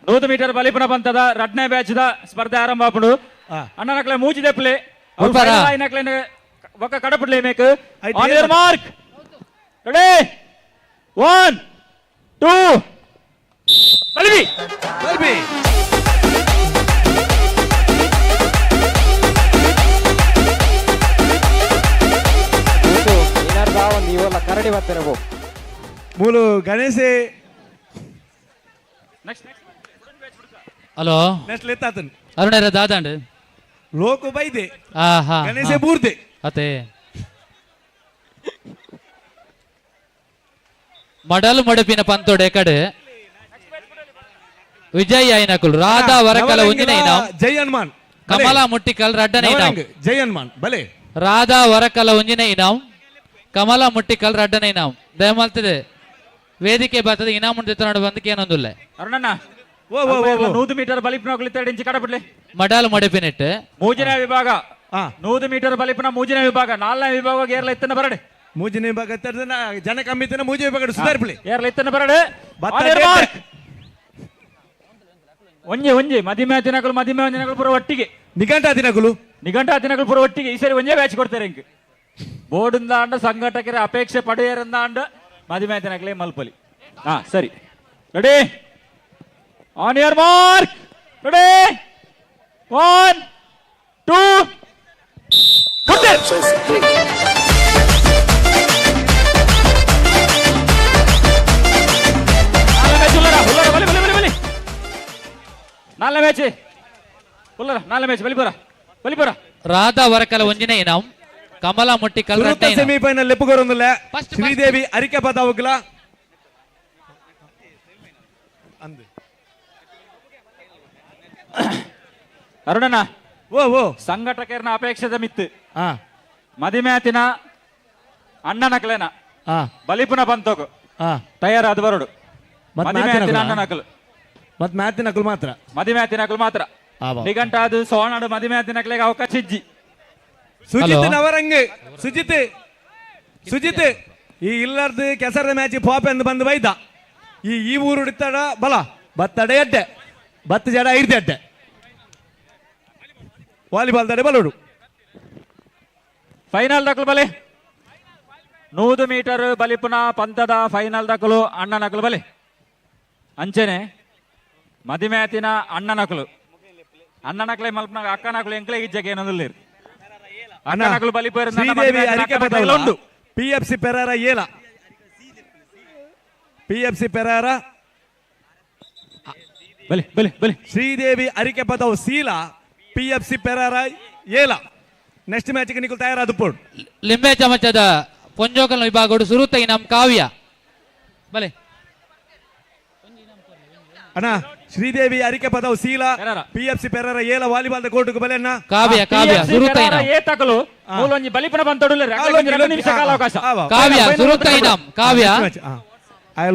100 ಮೀಟರ್ ಬಲಿಪುನ ಪಂತದ ರಡ್ನೇ ಬ್ಯಾಚ್ ದ ಸ್ಪರ್ಧೆ ಆರಂಭ ಆಪುಂಡು ಅಣ್ಣನಕ್ಲೆ ಮೂಜಿದೆ ಪ್ಲೇ ಐನಕ್ಲೆ ಒಕ್ಕ ಕಡಪುಡ್ಲೆ make on your mark ready 1 2 ಬಲಿವಿ ನೀವೆಲ್ಲ ಕರಡಿ ಬರ್ತಾರೆ ಮೂಲು ಗಣೇಶೆ ಹಲೋ ನೆಕ್ಸ್ಟ್ ಲೆತ್ತಾತನ್ ಅರುಣರ ದಾದಾಂಡ್ ಲೋಕ ಬೈದೆ ಗಣೇಶ ಗಣೇಶ ಬೂರ್ದೆ ಅತೆ ಮಡಲು ಮಡಪಿನ ಪಂತೋಡೆ ಕಡೆ ವಿಜಯ್ ಐನಕುಲ್ ರಾಧಾ ವರಕಲ ಒಂಜಿನ ಜೈ ಹನುಮಾನ್ ಕಮಲ ಮುಟ್ಟಿಕಲ್ ರಡ್ಡನೆ ಜೈ ಹನುಮಾನ್ ಬಲೆ ರಾಧಾ ವರಕಲ ಒಂಜಿನ ಇನಾಮ್ ಕಮಲ ಮುಟ್ಟಿಕಲ್ ರಡ್ಡನ ಇನಾಮ್ ದಯಮಾಲ್ತದೆ ವೇದಿಕೆ ಬರ್ತದೆ ಇನಾಮ್ ಮುಂದೆ ಬಂದಕ್ಕೆ ಏನೊಂದುಲ್ಲ ಅರುಣಣ್ಣ 100 ಮೀಟರ್ ಬಲಿಪನ ಇಂಚಿ ಕಡಬಿಡ್ಲಿ ಮಡಾಲು ಮಡೆಪಿನೆಟ್ ಮೂಜಿನ ವಿಭಾಗ 100 ಮೀಟರ್ ಬಲಿಪನ ಮೂಜಿನ ವಿಭಾಗ 4ನೇ ವಿಭಾಗ ಏರ್ಲ ಇತ್ತನ ಬರಡೆ ಮೂಜಿನ ವಿಭಾಗ ಜನ ಕಮ್ಮಿ ಇತ್ತನ ಮೂಜಿ ವಿಭಾಗ ಸುಧಾರಿಸಲಿ ಏರ್ಲ ಇತ್ತನ ಬರಡೆ ಒಂಜೆ ಒಂಜೆ ಮದಿಮೆ ದಿನಗಳು ಪೂರ ಒಟ್ಟಿಗೆ ನಿಘಂಟ ದಿನಗಳು ಪೂರ ಒಟ್ಟಿಗೆ ಈ ಸರಿ ಒಂಜೆ ಬ್ಯಾಚ್ ಕೊಡ್ತಾರೆ ಇಂಕ್ ಬೋರ್ಡ್ ಆಂಡ ಸಂಘಟಕರ ಅಪೇಕ್ಷೆ ಪಡೆಯರಿಂದ ಆಂಡ ಮದಿಮೆ ದಿನಗಳೇ ಮಲ್ಪಲಿ ಸರಿ ready on your mark ready 1 2 ನಾಲ್ನೇ ಮ್ಯಾಚ್ ಬಲಿಪುರ ರಾಧಾ ವರಕಲ ಒಂಜಿನ ಇನಾಮ್ ಕಮಲ ಮುಟ್ಟಿಕಲ್ ಸೆಮಿಫೈನಲ್ ಲೆಪ್ಪುಗೊರೊಂದುಲ್ಲ ಶ್ರೀದೇವಿ ಅರಿಕೆ ಪದಾವುಗ್ಲ ಅರುಣಣ್ಣ ಸಂಘಟಕರನ ಅಪೇಕ್ಷದ ಮಿತ್ತು ಮದಿಮ್ಯಾತಿನ ಅಣ್ಣನಕಲೇನ ಬಲಿಪುನ ಬಂತೋಗು ತಯಾರಾದ ಬರೋಡು ಮದಿಮ್ಯಾತಿನ ಅಣ್ಣನಕಲು ಮ್ಯಾತಿನಕಲು ಮಾತ್ರ ಮದಿಮ್ಯಾತಿನಕಲು ಮಾತ್ರ ನಿಘಂಟ ಅದು ಸೋನಾಡು ಮದಿಮ್ಯಾತಿನಕಲೆಗೆ ಅವಕಾಶ ಇಜ್ಜಿ ಸುಜಿತ್ ನವರಂಗ್ ಸುಜಿತ್ ಈ ಇಲ್ಲರ್ದು ಕೆಸರದ ಮ್ಯಾಚ್ ಪಾಪ ಎಂದು ಬಂದು ಬೈದ ಈ ಊರು ಹಿಡಿತಾಡ ಬಲ ಬತ್ತಡೆ ಎಡ್ಡೆ ಬತ್ತ ಜಡ ಹಿಡ್ದೆ ಅಡ್ಡೆ ವಾಲಿಬಾಲ್ ತಡೆ ಬಲೋಡು ಫೈನಲ್ ದಕ್ಕಲು ಬಲೆ 100 ಮೀಟರ್ ಬಲಿಪುನ ಪಂತದ ಫೈನಲ್ ದಕ್ಕಲು ಅಣ್ಣ ನಕಲು ಬಲೆ ಅಂಚೆನೆ ಮದಿಮ್ಯಾತಿನ ಅಣ್ಣ ನಕಲೆ ಮಲ್ಪನ ಅಕ್ಕ ನಕಲು ಎಂಕ್ಲೆ ಇಜ್ಜಗೆ ಏನಂದಿಲ್ಲ ಅಣ್ಣ ನಕಲು ಬಲಿಪುರ ಪಿಎಫ್ಸಿ ಪೆರಾರ ಏಲ ಪಿಎಫ್ಸಿ ಪೆರಾರ ಬಲಿ ಶ್ರೀದೇವಿ ಅರಿಕೆ ಪದವು ಸೀಲ ಪಿಎಫ್ಸಿ ಪೆರಾರ ಏಲ ನೆಕ್ಸ್ಟ್ ಮ್ಯಾಚ್ಗೆ ನಿಖಲ್ ತಯಾರಾದ ಪೋಡು ಲಿಂಬೆ ಚಮಚದ ಪೊಂಜೋಕಲ್ ವಿಭಾಗೋಡು ಸುರುತ ಇನಾಮ್ ಕಾವ್ಯ ಬಲೆ ಅಣ್ಣ ಶ್ರೀದೇವಿ ಅರಿಕೆ ಪದವು ಸೀಲ ಪಿಎಫ್ಸಿ ಪೆರಾರ ಏಲ ವಾಲಿಬಾಲ್ ಕೋರ್ಟ್ಗೆ ಬಲೆ ಅಣ್ಣ ಕಾವ್ಯ ಸುರುತ ಇನಾಮ್ ಏತಕಲು ಮೂಲೊಂಜಿ ಬಲಿಪುನ ಬಂತೊಡುಲ್ಲ 2 ನಿಮಿಷ ಕಾಲಾವಕಾಶ ಕಾವ್ಯ ಸುರುತ ಇನಾಮ್ ಕಾವ್ಯ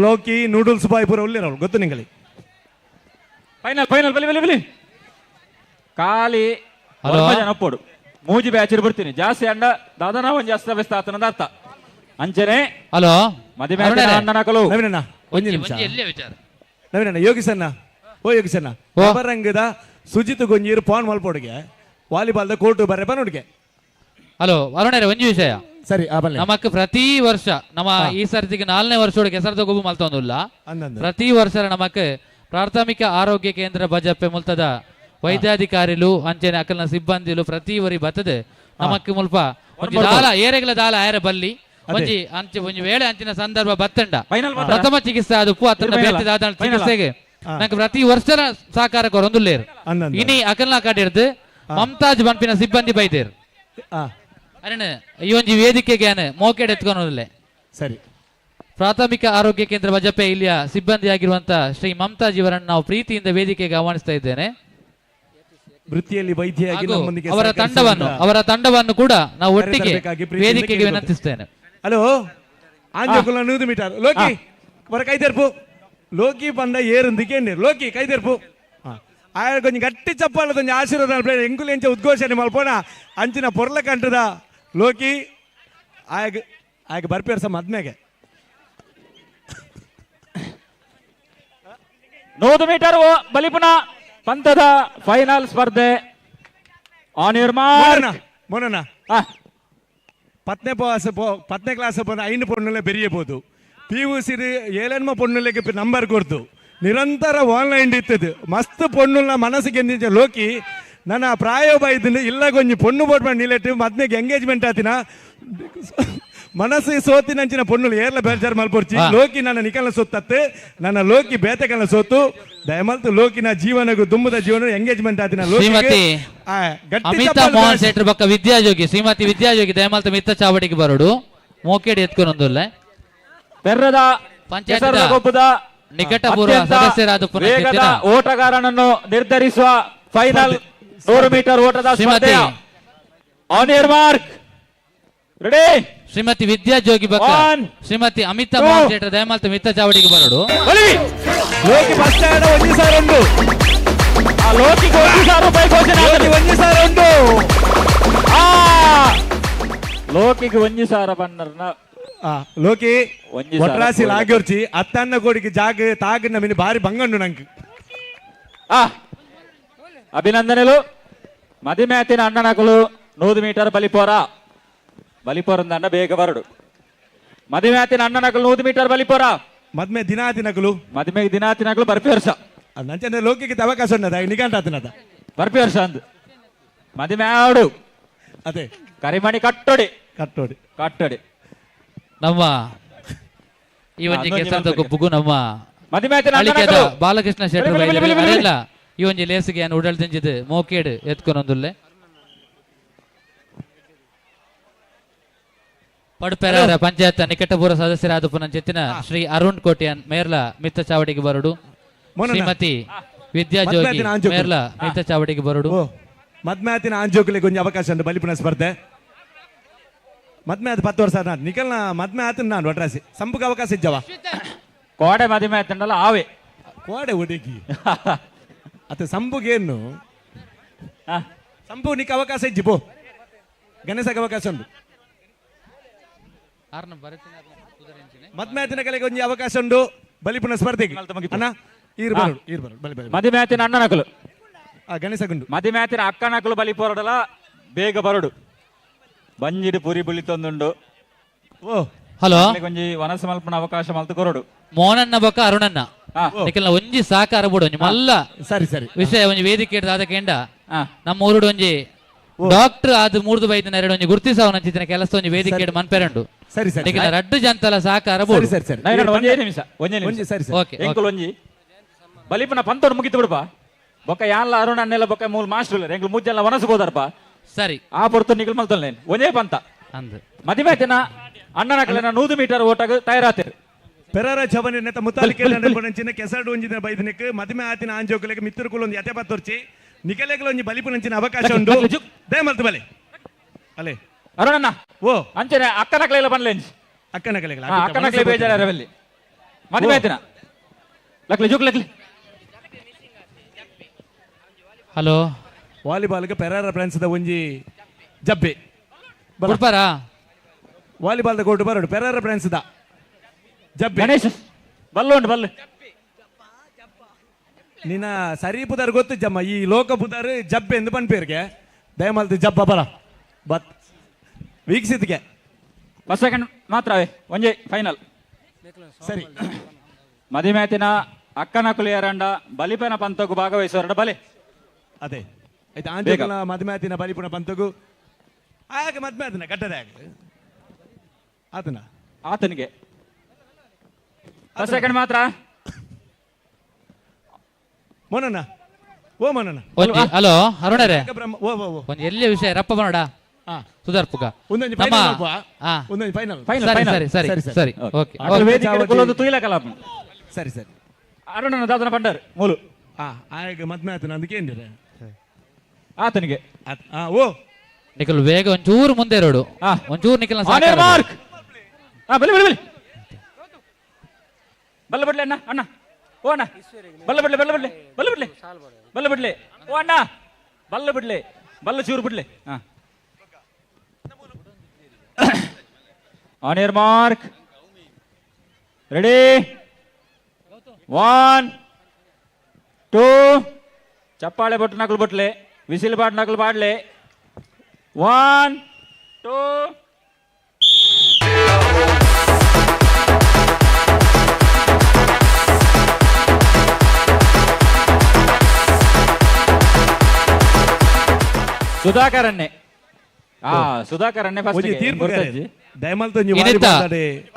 ಲೋಕಿ ನೂಡಲ್ಸ್ ಬಾಯ್ ಪೂರ ಉಳ್ಳಿರವಳು ಗೊತ್ತು ನಿಂಗಲಿ ಫೈನಲ್ ಬಲಿ ಖಾಲಿ ಜನ ಪೋಡು ಮೂಜಿ ಬ್ಯಾಚ್ ಬರ್ತೀನಿ ಜಾಸ್ತಿ ಅಂಡ ದಾದನ ಒಂದ್ ಜಾಸ್ತಿ ವ್ಯಸ್ತ ಆತನದ ಅರ್ಥ ಅಂಚನೆ ಹಲೋ ಮದಿಮೆ ಅಣ್ಣನಕಲು ನವೀನಣ್ಣ ಒಂದು ನಿಮಿಷ ನವೀನಣ್ಣ ಯೋಗಿಸಣ್ಣ ಬರಂಗದ ಸುಜಿತ್ ಗೊಂಜೀರು ಫೋನ್ ಮಲ್ಪೋಡಿಗೆ ವಾಲಿಬಾಲ್ದ ಕೋರ್ಟ್ ಬರ್ರೆ ಬನ್ನೋಡಿಗೆ ಹಲೋ ಅರುಣರೇ ಒಂಜಿ ವಿಷಯ ಸರಿ ನಮಕ್ ಪ್ರತಿ ವರ್ಷ ನಮ್ಮ ಈ ಸರ್ತಿಗೆ 4ನೇ ವರ್ಷೋಡು ಕೆಸರದ ಗೊಬ್ಬು ಮಲ್ತೊಂದುಲ್ಲ ಪ್ರತಿ ವರ್ಷ ನಮಕ್ ಪ್ರಾಥಮಿಕ ಆರೋಗ್ಯ ಕೇಂದ್ರ ಬಜಪ್ಪೆ ಮುಲ್ತದ ವೈದ್ಯಾಧಿಕಾರಿಲು ಅಂಚೆನೆ ಅಕಲ್ನ ಸಿಬ್ಬಂದಿಲು ಪ್ರತಿ ವರಿ ಬರ್ತದೆ ನಮಕ್ ಮುಲ್ಪ ಒಂಜಿ ದಾಲ ಏರೆಗ್ಲ ದಾಲ ಆಯರ ಬಲ್ಲಿ ಒಂಜಿ ವೇಳೆ ಅಂಚಿನ ಸಂದರ್ಭ ಬತ್ತಂಡ ಪ್ರಥಮ ಚಿಕಿತ್ಸೆ ಅದು ಚಿಕಿತ್ಸೆಗೆ ನಂಗೆ ಪ್ರತಿ ವರ್ಷ ಸಹಕಾರ ಕೊರೊಂದುಲ್ಲೇರು ಇನಿ ಅಕಲ್ನ ಕಾಡಿರ್ದು ಮಮತಾಜ್ ಬನ್ಪಿನ ಸಿಬ್ಬಂದಿ ಬೈದೇರು ಅರಣ ಈ ಒಂಜಿ ವೇದಿಕೆಗೆ ಮೋಕೆಡ್ ಎತ್ಕೊನೋದಿಲ್ಲ ಸರಿ ಪ್ರಾಥಮಿಕ ಆರೋಗ್ಯ ಕೇಂದ್ರ ಬಜಪೆ ಇಲ್ಲಿಯ ಸಿಬ್ಬಂದಿಯಾಗಿರುವಂತಹ ಶ್ರೀ ಮಮತಾಜ್ ಇವರನ್ನು ನಾವು ಪ್ರೀತಿಯಿಂದ ವೇದಿಕೆಗೆ ಆಹ್ವಾನಿಸ್ತಾ ಇದ್ದೇನೆ. ವೃತ್ತಿಯಲ್ಲಿ ವೈದ್ಯರಾಗಿ ನಮ್ಮೊಂದಿಗೆ ಅವರ ತಂಡವನ್ನು ಕೂಡ ನಾವು ಒಟ್ಟಿಗೆ ವೇದಿಕೆಗೆ ವಿನಂತಿಸ್ತೇನೆ. ಹಲೋ ಆಂಜೋಕುಲ 100 ಮೀಟರ್ ಲೋಕಿ ವರ ಕೈದೆರ್ಪು ಲೋಕಿ ಪಂಡ ಏರುಂದಿಗೆ ಲೋಕಿ ಕೈದೆರ್ಪು ಆಯ ಕೊಂಚ ಗಟ್ಟಿ ಚಪ್ಪಾಳ ಕೊಂಚ ಆಶೀರ್ವಾದ ಎಂಕುಲು ಎಂಚ ಉದ್ಘೋಷಣೆ ಮಲ್ಪೋಣ ಅಂಚಿನ ಪೊರ್ಲ ಕಂಟದ ಲೋಕಿ ಆಗ ಬರ್ಪೇರ್ ಸಮ ಮದ್ಮೆಗೆ 100 ಮೀಟರ್ ಬಲಿಪುನ ಪಂಥದ ಫೈನಲ್ ಸ್ಪರ್ಧೆ ಆನ್ ಯುವರ್ ಮಾರ್ಕ್ ಮೊನ್ನ ಪತ್ನೇ ಕ್ಲಾಸ್ ಐನು ಪೊಣ್ಣುಲೆ ಬೆರಿಯಬಹುದು PUC 7 ಪೊಣ್ಣುಲೆಗೆ ನಂಬರ್ ಕೊಡ್ತು ನಿರಂತರ ಆನ್ಲೈನ್ ಇತ್ತದು ಮಸ್ತ್ ಪೊಣ್ಣುಲ್ನ ಮನಸ್ಸಿಗೆ ಎಂದಿನ ಲೋಕಿ ನನ್ನ ಪ್ರಾಯೋಬ ಇದ್ದೀನಿ ಇಲ್ಲ ಕೊಂಚ ಪೊಣ್ಣು ಬೋಟ್ ಮಾಡಿ ನಿಲೆಟ್ಟು ಮದ್ನೆಗೆ ಎಂಗೇಜ್ಮೆಂಟ್ ಆತಿನ ಮನಸ್ಸು ಸೋತಿನಂಚಿನ ಪೊಣ್ಣುಲು ಏರ್ಲ ಬೇಜಾರು ಮಲ್ಪೊರ್ಚಿ ಲೋಕಿ ನನ್ನ ನಿಕಲ್ನ ಸೊತ್ತತ್ತೆ ನನ್ನ ಲೋಕಿ ಬೇತೆಕಲ್ನ ಸೋತು ದಯಮಲ್ತು ಲೋಕಿನ ಜೀವನಗೂ ದುಮ್ಮದ ಜೀವನ ಎಂಗೇಜ್ಮೆಂಟ್ ಆತಿನ ಶ್ರೀಮತಿ ಅಮಿತಾ ಮೋಹನ್ ಶೆಟ್ರ್ ಬಕ್ಕ ವಿದ್ಯಾಜೋಗಿ ಶ್ರೀಮತಿ ವಿದ್ಯಾಜೋಗಿ ದಯಮಲ್ತು ಮಿತ್ತ ಚಾವಡಿಗೆ ಬರೋಡು ಮೋಕೆಡಿ ಎತ್ಕೊಂಡೊಂದುಲ್ಲ ಪೆರ್ರದ ಪಂಚಾಯತ್ ಗೊಬ್ಬದ ನಿಕಟಪೂರ್ವ ಸದಸ್ಯರಾದ ವೇಗದ ಓಟಗಾರನನ್ನು ನಿರ್ಧರಿಸುವ ಫೈನಲ್ 100 ಮೀಟರ್ ಓಟದ ಸ್ಪರ್ಧೆ on your mark ready Shrimati Vidya Jogi ಬಕ್ಕ ಶ್ರೀಮತಿ ಅಮಿತಾ ಮೋಹನ್ ಶೆಟ್ಟರ್ ದಯಮಾಲ್ತು ಮಿತ್ತ ಚಾವಡಿಗೆ ಬರಡು ಲೋಕಿ ಬಸ್ ಸ್ಟ್ಯಾಂಡ್ 1,000 ಉಂಟು ಆ ಲೋಕಿಗೆ 1,000 ರೂಪಾಯಿ ಘೋಷಣೆ 1,000 ಉಂಟು ಲೋಕಿಗೆ 1,000 ಬನ್ನರ್ನ ಲೋಕಿ 1,000 ಒಟ್ರಾಸಿ ಲಾಗ್ಯೋರ್ಚಿ ಅತ್ತನ್ನ ಕೋಡಿಗೆ ಜಾಗ ತಾಗನ ಮಿನಿ ಭಾರಿ ಬಂಗಂಡು ನಂಗೆ ಅಭಿನಂದನೆಗಳು ಮದಿಮ್ಯಾತಿನ ಅಣ್ಣನಕಲು 100 ಮೀಟರ್ ಬಲಿಪೋರ ಅಂದ ಬೇಗ ಬರಡು ಮದಿಮ್ಯಾತಿನ ಅಣ್ಣನಕಲು 100 ಮೀಟರ್ ಬಲಿಪೋರ ಮದ್ಮೆ ದಿನಾತಿನಕಲು ಮದಿಮೆಗೆ ದಿನಾತಿನಕಲು ಬರ್ಪಿ ವರ್ಷ ನಂಚಂದ್ರೆ ಲೋಕಿಗೆ ಅವಕಾಶ ಉನ್ನದ ನಿಗಂಟ ಆತನದ ಬರ್ಪಿ ವರ್ಷ ಅಂದ್ ಮದಿಮ್ಯಾಡು ಅದೇ ಕರಿಮಣಿ ಕಟ್ಟೋಡಿ ನಮ್ಮ ಈ ಒಂಜಿ ಕೆಸರದ ಗೊಬ್ಬುಗು ನಮ್ಮ ಮದಿಮ್ಯಾತಿನ ಅಳಿಕೆದ ಬಾಲಕೃಷ್ಣ ಶೆಟ್ಟರ್ ಬೈದಿಲ್ಲ ಈ ಒಂಜಿ ಲೇಸಿಗೆ ಏನು ಉಡಲ್ ದಿಂಜಿದ್ ಮೋಕೇಡ್ ಎತ್ಕೊನೊಂದುಲ್ಲೆ ಪಡ್ಪೆರಾರ ಪಂಚಾಯತ್ ನಿಕಟಪುರ ಸದಸ್ಯರಾದ ಪುನಂಚಿತ್ತಿನ ಶ್ರೀ ಅರುಣ್ ಕೋಟಿಯನ್ ಮೇರ್ಲ ಮಿತ್ತ ಚಾವಡಿಗೆ ಬರಡು ಶ್ರೀಮತಿ ವಿದ್ಯಾ ಜೋಗಿ ಮೇರ್ಲ ಮಿತ್ತ ಚಾವಡಿಗೆ ಬರಡು ಮದ್ಮ್ಯಾತಿನ ಆಂಜೋಕಲಿಗೆ ಒಂದು ಅವಕಾಶ ಉಂಟು ಬಲಿಪುನ ಸ್ಪರ್ಧೆ ಮದ್ಮೆ ಅದು 10 ವರ್ಷ ನಿಖಲ್ನ ಮದ್ಮೆ ಆತನ ನಾನು ಒಟ್ರಾಸಿ ಸಂಪುಗೆ ಅವಕಾಶ ಇಜ್ಜವ ಕೋಡೆ ಮದಿಮ್ಯಾತಿನಲ್ಲ ಆವೆ ಕೋಡೆ ಹುಡುಗಿ ಅತ ಸಂಪುಗೇನು ಸಂಪು ನಿಕ್ಕ ಅವಕಾಶ ಇಜ್ಜಿ ಪೋ ಗಣೇಶಗೆ ಅವಕಾಶ ಉಂಟು ಮದ್ಮ್ಯಾತಿನ ಕಲೆಗೆ ಒಂದು ಅವಕಾಶ ಉಂಟು ಬಲಿಪುನ ಸ್ಪರ್ಧೆಗೆ ಅಣ್ಣ ಮದಿಮ್ಯಾತಿನ ಅಣ್ಣನಕಲು ಗಣೇಶಗುಂಡು ಮದಿಮ್ಯಾತಿನ ಅಕ್ಕನಕಲು ಬಲಿಪೋರಡಲ ಬೇಗ ಬರಡು ಬಂಜಿಡು ಪುರಿ ಬುಳಿತೊಂದುಂಡು ಹಲೋ ಒಂಜಿ ವನಸ ಮಲ್ಪನ ಅವಕಾಶ ಮಲ್ತು ಕೊರಡು ಮೋನನ್ನ ಬೊಕ್ಕ ಅರುಣನ್ನ ನಿಖಲ್ನ ಒಂಜಿ ಸಾಕಾರ ಬಿಡು ಒಂಜಿ ಮಲ್ಲ ಸರಿ ವಿಷಯ ಒಂಜಿ ವೇದಿಕೆ ಆದಕೆಂಡ ನಮ್ಮ ಊರುಡು ಒಂಜಿ ಡಾಕ್ಟರ್ ಆದ 3 ಬೈದಿನ 2 ಒಂಜಿ ಗುರ್ತಿಸವನಂಚಿತ್ತಿನ ಕೆಲಸ ಒಂಜಿ ವೇದಿಕೆ ರಡ್ಡು ರಡ್ಡು ಜಂತಲ ಸಾಕಾರ ಬೋಡು ಒಂದೇ ನಿಮಿಷ ಓಕೆ ಒಂಜಿ ಬಲಿಪನ ಪಂತೋಡು ಮುಗಿತು ಬಿಡುಪ ಬೊಕ್ಕ ಯಾನ್ಲ ಅರುಣ ಅನ್ನೆಲ್ಲ ಬೊಕ್ಕ ಮೂಲ ಮಾಸ್ಟರ್ ಎಂಗ್ಲು ಮುಜ್ಜೆಲ್ಲ ವನಸಬೋದಾರಪ್ಪ ಸರಿ ಆ ಪೊರ್ತು ನಿಖಲ್ ಮಲ್ತೊಲ್ಲೇನ್ ಒಂದೇ ಪಂತ ಮದಿಮ್ಯಾತಿನ ಅಣ್ಣನಕಲಿನ 100 ಮೀಟರ್ ಓಟಾಗ ತಯಾರಾತಿರು ಪೆರಾರ ಚವನಿ ನೆತ್ತ ಮುತಾಲಿಕೆ ಕೆಸಡು ಒಂಜಿನ ಬೈದಿನಕ್ಕೆ ಮದಿಮೆ ಆತಿನ ಆಂಜೋಕಲೆಗೆ ಮಿತ್ತರುಕುಲು ಒಂದು ಯತೆ ಪತ್ತೋರ್ಚಿ ನಿಖಲೆಗಳು ಒಂಜಿ ಬಲಿಪುನಂಚಿನ ಅವಕಾಶ ಉಂಟು ದಯಮಲ್ತು ಬಲೆ ಅಲೆ ಅರುಣಣ್ಣ ಓ ಅಂಚನೆ ಅಕ್ಕನಕಲೆಲ್ಲ ಬನ್ಲೇಂಜ್ ಅಕ್ಕನಕಲೆ ಬೇಜಾರವಲ್ಲಿ ಮದಿಮ್ಯಾತಿನ ಲಕ್ಲೆ ಜುಕ್ ಲಕ್ಲೆ ಹಲೋ ವಾಲಿಬಾಲ್ಗೆ ಪೆರಾರ ಫ್ರೆಂಡ್ಸ್ ಒಂಜಿ ಜಬ್ಬೆ ಬರ್ಪಾರಾ ವಾಲಿಬಾಲ್ ಕೋರ್ಟ್ ಬರೋಡು ಪೆರಾರ ಫ್ರೆಂಡ್ಸ್ ಜಬ್ಬೆ ಗಣೇಶ್ ಬಲ್ಲು ನಿನ್ನ ಸರಿ ಪುದಾರ್ ಗೊತ್ತು ಜಮ್ಮ ಈ ಲೋಕ ಪುದಾರ್ ಜಬ್ಬೆ ಎಂದು ಪನ್ಪೇರ್ಗೆ ದಯಮಲ್ತು ಜಬ್ಬ ಬರ ಬತ್ ವೀಕ್ಷಿತ್ಗೆ ಫಸ್ಟ್ ಸೆಕೆಂಡ್ ಮಾತ್ರವೇ ಒಂಜೆ ಫೈನಲ್ ಸರಿ ಮದಿಮ್ಯಾತಿನ ಅಕ್ಕನಕುಲು ಎರಂಡ ಬಲಿಪನ ಪಂತಕು ಭಾಗವಹಿಸೋರಡ ಬಲೆ ಅದೇ ಆಯ್ತು ಆಂಜೋಕಲ ಮದಿಮ್ಯಾತಿನ ಬಲಿಪುನ ಪಂತಕು ಆಗ ಮದ್ಮ್ಯಾತಿನ ಕಟ್ಟದೆ ಆತನ ಆತನಿಗೆ ಫಸ್ಟ್ ಸೆಕೆಂಡ್ ಮಾತ್ರ ಮೋನಣ್ಣ ಓ ಮೋನಣ್ಣ ಹಲೋ ಅರುಣರೇ ಓ ಒಂದ್ ಎಲ್ಲಿಯ ವಿಷಯ ರಪ್ಪ ಮಾಡೋಡ ಸುಧಾರ್ಪುಗ ಸರಿ ಅರುಣನ ದಾದನ ಪಂಡರ್ ಮೂಲು ಆಗ ಮದ್ಮ್ಯಾತಿನ ಅದಕ್ಕೆ ಆತನಿಗೆ ಓ ನಿಖಲ್ ಬೇಗ ಒಂಚೂರು ಮುಂದೆ ಇರೋಡು ಒಂಚೂರು ನಿಖಲ್ ಬಲ್ಲ ಬಿಡ್ಲೆ ಅಣ್ಣ ಅಣ್ಣ ಓ ಅಣ್ಣ ಬಲ್ಲ ಬಿಡ್ಲೆ ಓ ಅಣ್ಣ ಬಲ್ಲ ಚೂರು ಬಿಡ್ಲೆ ಆನ್ ಯರ್ ಮಾರ್ಕ್ ರೆಡಿ 1 2 ಚಪ್ಪಾಳೆ ಬಟ್ಟು ನಕಲು ಬಟ್ಲೆ ವಿಸಿಲ್ ಬಾಟ್ ನಕಲು ಬಾಡ್ಲೆ 1 2 ಸುಧಾಕರನ್ನೇ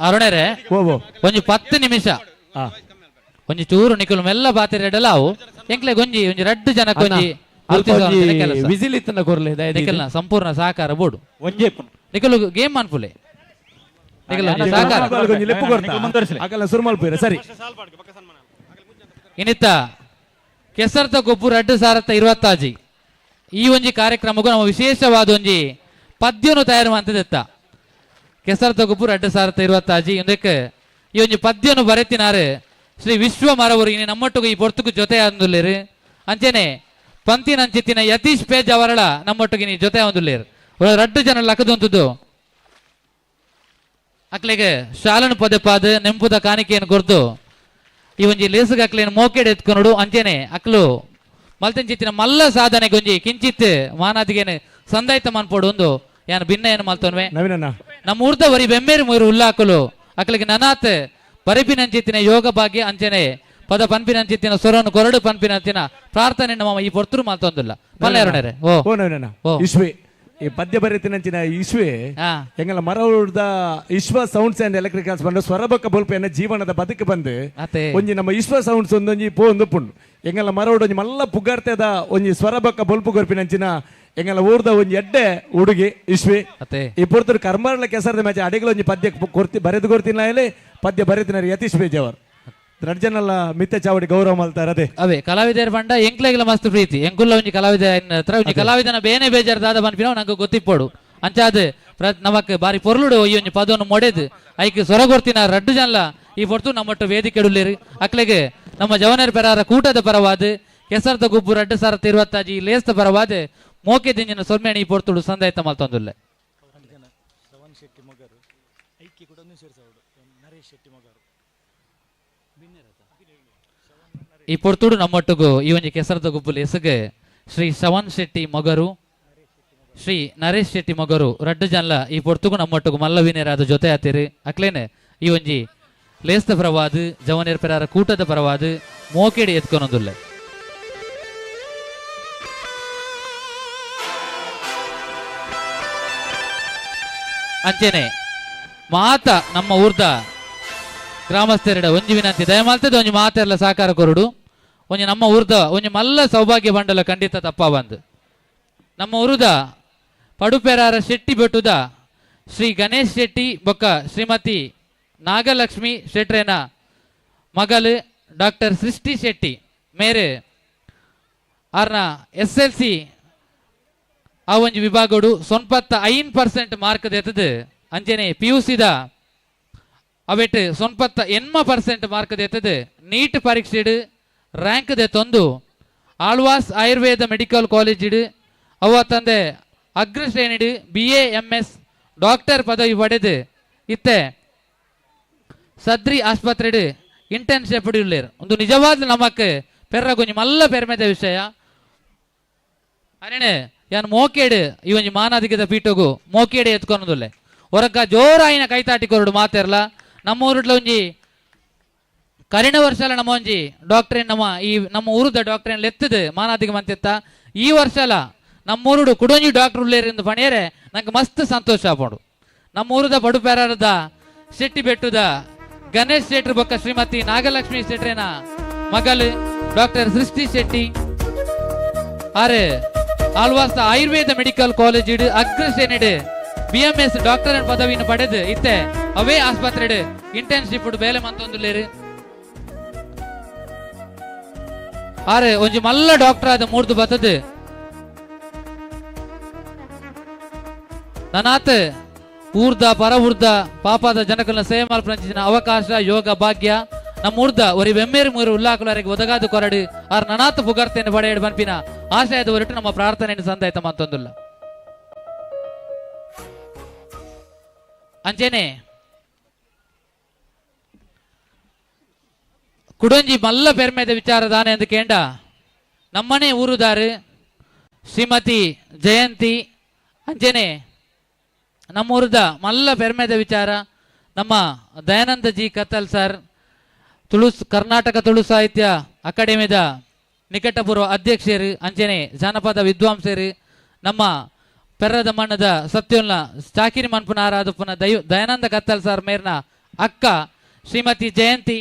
ಅರುಣರೇ ಒಂಜಿ 10 ನಿಮಿಷ ಒಂಜಿ ಚೂರು ನಿಖಲು ಮೆಲ್ಲ ಬಾತಿರೆಡಲ್ಲ ಅವು ಎಂಕ್ಲೆ ಗೊಂಜಿ ಒಂಜಿ 2 ಜನಕ್ಕೆ ಒಂಜಿ ವಿಸಿಲ್ ಇತ್ತನ ಕೊರ್ಲೆ ನಿಖಲ್ನ ಸಂಪೂರ್ಣ ಸಹಕಾರ ಬೋಡು ನಿಖಲು ಗೇಮ್ ಅನ್ಪುಲೆ ಇನ್ನಿತ್ತ ಕೆಸರ್ತ ಗೊಬ್ಬು 2020 ಈ ಒಂಜಿ ಕಾರ್ಯಕ್ರಮಕ್ಕೂ ನಾವು ವಿಶೇಷವಾದ ಒಂಜಿ ಪದ್ಯನು ತಯಾರು ಮಾಡ್ತಿದ್ದ ಕೆಸರ್ದ ಗುಬ್ಬು 2026 ಇದಕ್ಕೆ ಈ ಒಂದು ಪದ್ಯವನ್ನು ಬರೆತಿನಾರು ಶ್ರೀ ವಿಶ್ವ ಮರವರು ಇನ್ನು ನಮ್ಮೊಟ್ಟಿಗೆ ಈ ಪೊರ್ತುಕು ಜೊತೆ ಅಂದುಲ್ಲೇರು ಅಂಚೆನೆ ಪಂತಿನಂಚಿತ್ತಿನ ಯತೀಶ್ ಪೇಜ್ ಅವರಳ ನಮ್ಮೊಟ್ಟಿಗೆ ನೀ ಜೊತೆ ಅಂದುಲ್ಲೇರು 2 ಜನ ಲಕ್ಕದಂತದ್ದು ಅಕ್ಲೆಗೆ ಶಾಲನ್ ಪದೇ ಪಾದ ನೆಂಪುದ ಕಾಣಿಕೆಯನ್ನು ಕೊರ್ದು ಈ ಒಂಜಿ ಲೇಸಗ ಅಕ್ಲೇನು ಮೋಕೆಡ್ ಎತ್ಕೊಂಡು ಅಂಚೆನೆ ಅಕ್ಲು ಮಲ್ತಂಚಿತ್ತಿನ ಮಲ್ಲ ಸಾಧನೆಗೆ ಒಂಜಿ ಕಿಂಚಿತ್ ಮಾನಾದಿಗೇನು ಸಂದಾಯ್ತ ಮನ್ಪೋಡು ಒಂದು ಯಾನು ಭಿನ್ನ ಏನು ಮಲ್ತೋನ್ವೆ ನಮ್ಮ ಊರ್ದ ವರಿ ಬೆಮ್ಮೇರು ಮೂರು ಉಲ್ಲಾಕಲು ಅಕ್ಲಿಗೆ ನನಾತ್ ಪರಿಪಿನಂಚಿತ್ತಿನ ಯೋಗ ಭಾಗ್ಯ ಅಂಚನೆ ಪದ ಪನ್ಪಿನಂಚಿತ್ತಿನ ಸೊರನು ಕೊರಡು ಪನ್ಪಿನಂಚಿನ ಪ್ರಾರ್ಥನೆ ನಮ್ಮ ಈ ಪೊರ್ತರು ಮಾಲ್ತೊಂದಿಲ್ಲ ಮಲ್ಲಾರಣೆ ಓ ಇಶ್ವೆ ಈ ಪದ್ಯ ಬರೀತಿನಂಚಿನ ಇಶ್ವೆ ಎಂಗಲ ಮರ ಉಳ್ದ ಇಶ್ವ ಸೌಂಡ್ಸ್ ಅಂಡ್ ಎಲೆಕ್ಟ್ರಿಕಲ್ಸ್ ಬಂದು ಸ್ವರಬಕ್ಕ ಬೊಲ್ಪ ಎನ್ನ ಜೀವನದ ಬದುಕು ಬಂದು ಒಂಜಿ ನಮ್ಮ ಇಶ್ವ ಸೌಂಡ್ಸ್ ಒಂದೊಂಜಿ ಪೋಂದು ಪುಂಡು ಎಂಗಲ ಮರ ಒಂಜಿ ಮಲ್ಲ ಪುಗಾರ್ತೆದ ಒಂಜಿ ಸ್ವರಬಕ್ಕ ಬೊಲ್ಪು ಗೊರ್ಪಿನಂಚಿನ ಎಂಗಲ ಊರ್ದ ಒಂಜಿ ಎಡ್ಡೆ ಹುಡುಗಿ ಇಶ್ವೆ ಈ ಪೊರ್ತರು ಕರ್ಮಾರ್ಲ ಕೆಸರದ ಮ್ಯಾಚ್ ಅಡಿಗಳ ಒಂಜಿ ಪದ್ಯ ಕೊರ್ತಿ ಬರೆದು ಕೊರ್ತಿನ ಪದ್ಯ ಬರೀತಿನ ಯತೀಶ್ ಪೇಜ್ ಅವರು ರಡ್ಜನಲ್ಲ ಮಿತ್ತೆ ಚಾವಡಿ ಗೌರವ ಮಲ್ತಾರ ಅವೇ ಕಲಾವಿದರ ಬಂಡ ಎಂಕ್ಲೆಗ್ಲ ಮಸ್ತ್ ಪ್ರೀತಿ ಎಂಕುಲ್ಲ ಒಂಜಿ ಕಲಾವಿದ ಹತ್ರ ಒಂಜಿ ಕಲಾವಿದನ ಬೇನೆ ಬೇಜಾರು ದಾದ ಬನ್ಪಿನ ನಂಗೆ ಗೊತ್ತಿಪ್ಪೋಡು ಅಂಚಾದ ನಮಕ್ ಬಾರಿ ಪೊರ್ಲುಡು ಈ ಒಂಜಿ ಪದವನ್ನು ಮೊಡೆದು ಐಕ್ ಸೊರಗೊರ್ತಿನ 2 ಜನಲ ಈ ಪೊರ್ತು ನಮ್ಮೊಟ್ಟು ವೇದಿಕೆ ಇಡುಲ್ಲೇರು ಅಕ್ಲೆಗೆ ನಮ್ಮ ಜವನರ್ ಪೆರಾರ ಕೂಟದ ಪರವಾದ ಕೆಸರ್ದ ಗುಬ್ಬು 2026 ಲೇಸ್ತ ಪರವಾದ ಮೋಕೆ ದಿಂಜಿನ ಸೊಲ್ಮೇಣಿ ಈ ಪೊರ್ತುಡು ಸಂದಾಯ್ತ ಮಲ್ತೊಂದುಲ್ಲೆ ಈ ಪೊರ್ತುಡು ನಮ್ಮೊಟ್ಟಿಗೂ ಈ ಒಂಜಿ ಕೆಸರದ ಗುಬ್ಬುಲು ಎಸಗೆ ಶ್ರೀ ಶ್ರವಣ್ ಶೆಟ್ಟಿ ಮೊಗರು ಶ್ರೀ ನರೇಶ್ ಶೆಟ್ಟಿ ಮೊಗರು 2 ಜನಲ ಈ ಪೊರ್ತುಗು ನಮ್ಮೊಟ್ಟಿಗೂ ಮಲ್ಲವಿನೇರಾದ ಜೊತೆ ಆತಿರು ಅಕ್ಲೇನೆ ಈ ಒಂಜಿ ಲೇಸ್ತ ಪರವಾದ ಜವನೇರ್ ಪೆರಾರ ಕೂಟದ ಪರವಾದ ಮೋಕೆಡಿ ಎತ್ಕೊನೊಂದುಲ್ಲೆ ಅಂಚೆನೆ ಮಾತ ನಮ್ಮ ಊರ್ದ ಗ್ರಾಮಸ್ಥರ ಒಂಜಿ ವಿನಂತಿ ದಯಮಾಲ್ತದ ಒಂಜಿ ಮಾತೆಲ್ಲ ಸಾಕಾರ ಕೊರಡು ಒಂಜಿ ನಮ್ಮ ಊರ್ದ ಒಂಜಿ ಮಲ್ಲ ಸೌಭಾಗ್ಯ ಬಂಡಲ ಖಂಡಿತ ತಪ್ಪ ಬಂದು ನಮ್ಮ ಊರುದ ಪಡುಪೆರಾರ ಶೆಟ್ಟಿ ಬೆಟ್ಟುದ ಶ್ರೀ ಗಣೇಶ್ ಶೆಟ್ಟಿ ಬೊಕ್ಕ ಶ್ರೀಮತಿ ನಾಗಲಕ್ಷ್ಮಿ ಶೆಟ್ರೇನ ಮಗಲು ಡಾಕ್ಟರ್ ಸೃಷ್ಟಿ ಶೆಟ್ಟಿ ಮೇರೆ ಆರ್ನ SLC ಆ ಒಂಜಿ ವಿಭಾಗಡು 95% ಮಾರ್ಕ್ ದೆತ್ತದು ಅಂಚೆನೆ PUCದ ಅವೆಟ್ 98% ಮಾರ್ಕ್ ದೆತ್ತದು ನೀಟ್ ಪರೀಕ್ಷೆಡು ರ್ಯಾಂಕ್ ದೆತ್ತೊಂದು ಆಳ್ವಾಸ್ ಆಯುರ್ವೇದ ಮೆಡಿಕಲ್ ಕಾಲೇಜಿಡು ಅವ ತಂದೆ ಅಗ್ರ ಶ್ರೇಣಿಡು BA MS ಡಾಕ್ಟರ್ ಪದವಿ ಪಡೆದು ಇತ್ತೆ ಸದ್ರಿ ಆಸ್ಪತ್ರೆಡು ಇಂಟರ್ನ್ಶಿಪ್ ಉಳ್ಳೇರು ಒಂದು ನಿಜವಾದ ನಮಕ್ ಪೆರ್ರ ಕೊಂಚ ಮಲ್ಲ ಪೆರ್ಮೆದ ವಿಷಯ ಅರೇಣೆ ಯಾನ್ ಮೋಕೇಡು ಈ ಒಂಜಿ ಮಾನಾದಿಗದ ಪೀಠಗು ಮೋಕೇಡೆ ಎತ್ಕೊನದುಲ್ಲೆ ಹೊರಕ ಜೋರಾಯಿನ ಕೈತಾಟಿ ಕೊರಡು ಮಾತೆರ್ಲ ನಮ್ಮ ಊರುಡ್ಲ ಒಂಜಿ ಕರಿಣ ವರ್ಷಲ ನಮ್ಮ ಒಂಜಿ ಡಾಕ್ಟ್ರೇನ್ ನಮ್ಮ ಊರುದ ಡಾಕ್ಟ್ರೇನ್ ಲೆತ್ತದು ಮಾನಾದಿಗ ಮಂತೆತ್ತ ಈ ವರ್ಷಲ ನಮ್ಮೂರುಡು ಕುಡೊಂಜಿ ಡಾಕ್ಟರ್ ಉಳ್ಳೇರಿಂದ ಪಣಿಯರೆ ನಂಗೆ ಮಸ್ತ್ ಸಂತೋಷ ಆಪೋಡು ನಮ್ಮ ಊರುದ ಬಡುಪೆರಾರದ ಶೆಟ್ಟಿ ಬೆಟ್ಟುದ ಗಣೇಶ್ ಶೆಟ್ಟಿ ಬೊಕ್ಕ ಶ್ರೀಮತಿ ನಾಗಲಕ್ಷ್ಮಿ ಶೆಟ್ರೇನ ಮಗಲು ಡಾಕ್ಟರ್ ಸೃಷ್ಟಿ ಶೆಟ್ಟಿ ಆರೆ ಆಳ್ವಾಸ್ ಆಯುರ್ವೇದ ಮೆಡಿಕಲ್ ಕಾಲೇಜ್ ಅಗ್ರ ಶ್ರೇಣಿಡು BMS ಡಾಕ್ಟರ್ ಪದವಿನ ಪಡೆದು ಇತ್ತೆ ಅವೇ ಆಸ್ಪತ್ರೆ ಇಂಟರ್ನ್ಶಿಪ್ ಬೇಲೆ ಮಂತೊಂದುಲ್ಲೇರು ಆರೆ ಒಂಜಿ ಮಲ್ಲ ಡಾಕ್ಟರ್ ಆದ ಮೂರ್ದು ಬತ್ತದು ನನಾತ್ ಊರ್ದ ಪರ ಊರ್ದ ಪಾಪದ ಜನಕಲ್ನ ಸೇವೆ ಮಲ್ಪಂಚಿನ ಅವಕಾಶ ಯೋಗ ಭಾಗ್ಯ ನಮ್ಮ ಊರ್ದ ಒರಿ ಬೆಮ್ಮೇರು ಮೂರು ಉಲ್ಲಾಕುಲರಿಗೆ ಒದಗಾದು ಕೊರಡು ಆರ್ ನನಾತ್ ಪುಗರ್ತೆಯನ್ನು ಪಡೆಯಡು ಬನ್ಪಿನ ಆಶಯದ ಹೊರಟು ನಮ್ಮ ಪ್ರಾರ್ಥನೆಯನ್ನು ಸಂದಾಯ್ತ ಮಂತೊಂದುಲ್ಲ ಅಂಚೆನೆ ಕುಡೊಂಜಿ ಮಲ್ಲ ಪೆರ್ಮೆದ ವಿಚಾರದಾನೆ ಎಂದು ಕೇಂಡ ನಮ್ಮನೆ ಊರುದಾರು ಶ್ರೀಮತಿ ಜಯಂತಿ ಅಂಚೆನೆ ನಮ್ಮೂರದ ಮಲ್ಲ ಪೆರ್ಮೆದ ವಿಚಾರ ನಮ್ಮ ದಯಾನಂದ ಜಿ ಕತ್ತಲ್ ಸರ್ ಕರ್ನಾಟಕ ತುಳು ಸಾಹಿತ್ಯ ಅಕಾಡೆಮಿದ ನಿಕಟಪೂರ್ವ ಅಧ್ಯಕ್ಷರು ಅಂಚೆನೆ ಜಾನಪದ ವಿದ್ವಾಂಸರು ನಮ್ಮ ಪೆರ್ರದ ಮಣ್ಣದ ಸತ್ಯುಲ್ನ ಚಾಕಿರಿ ಮನ್ಪುನಾರಾಧಪುನ ದಯಾನಂದ ಕತ್ತಲ್ ಸರ್ ಮೇರ್ನ ಅಕ್ಕ ಶ್ರೀಮತಿ ಜಯಂತಿ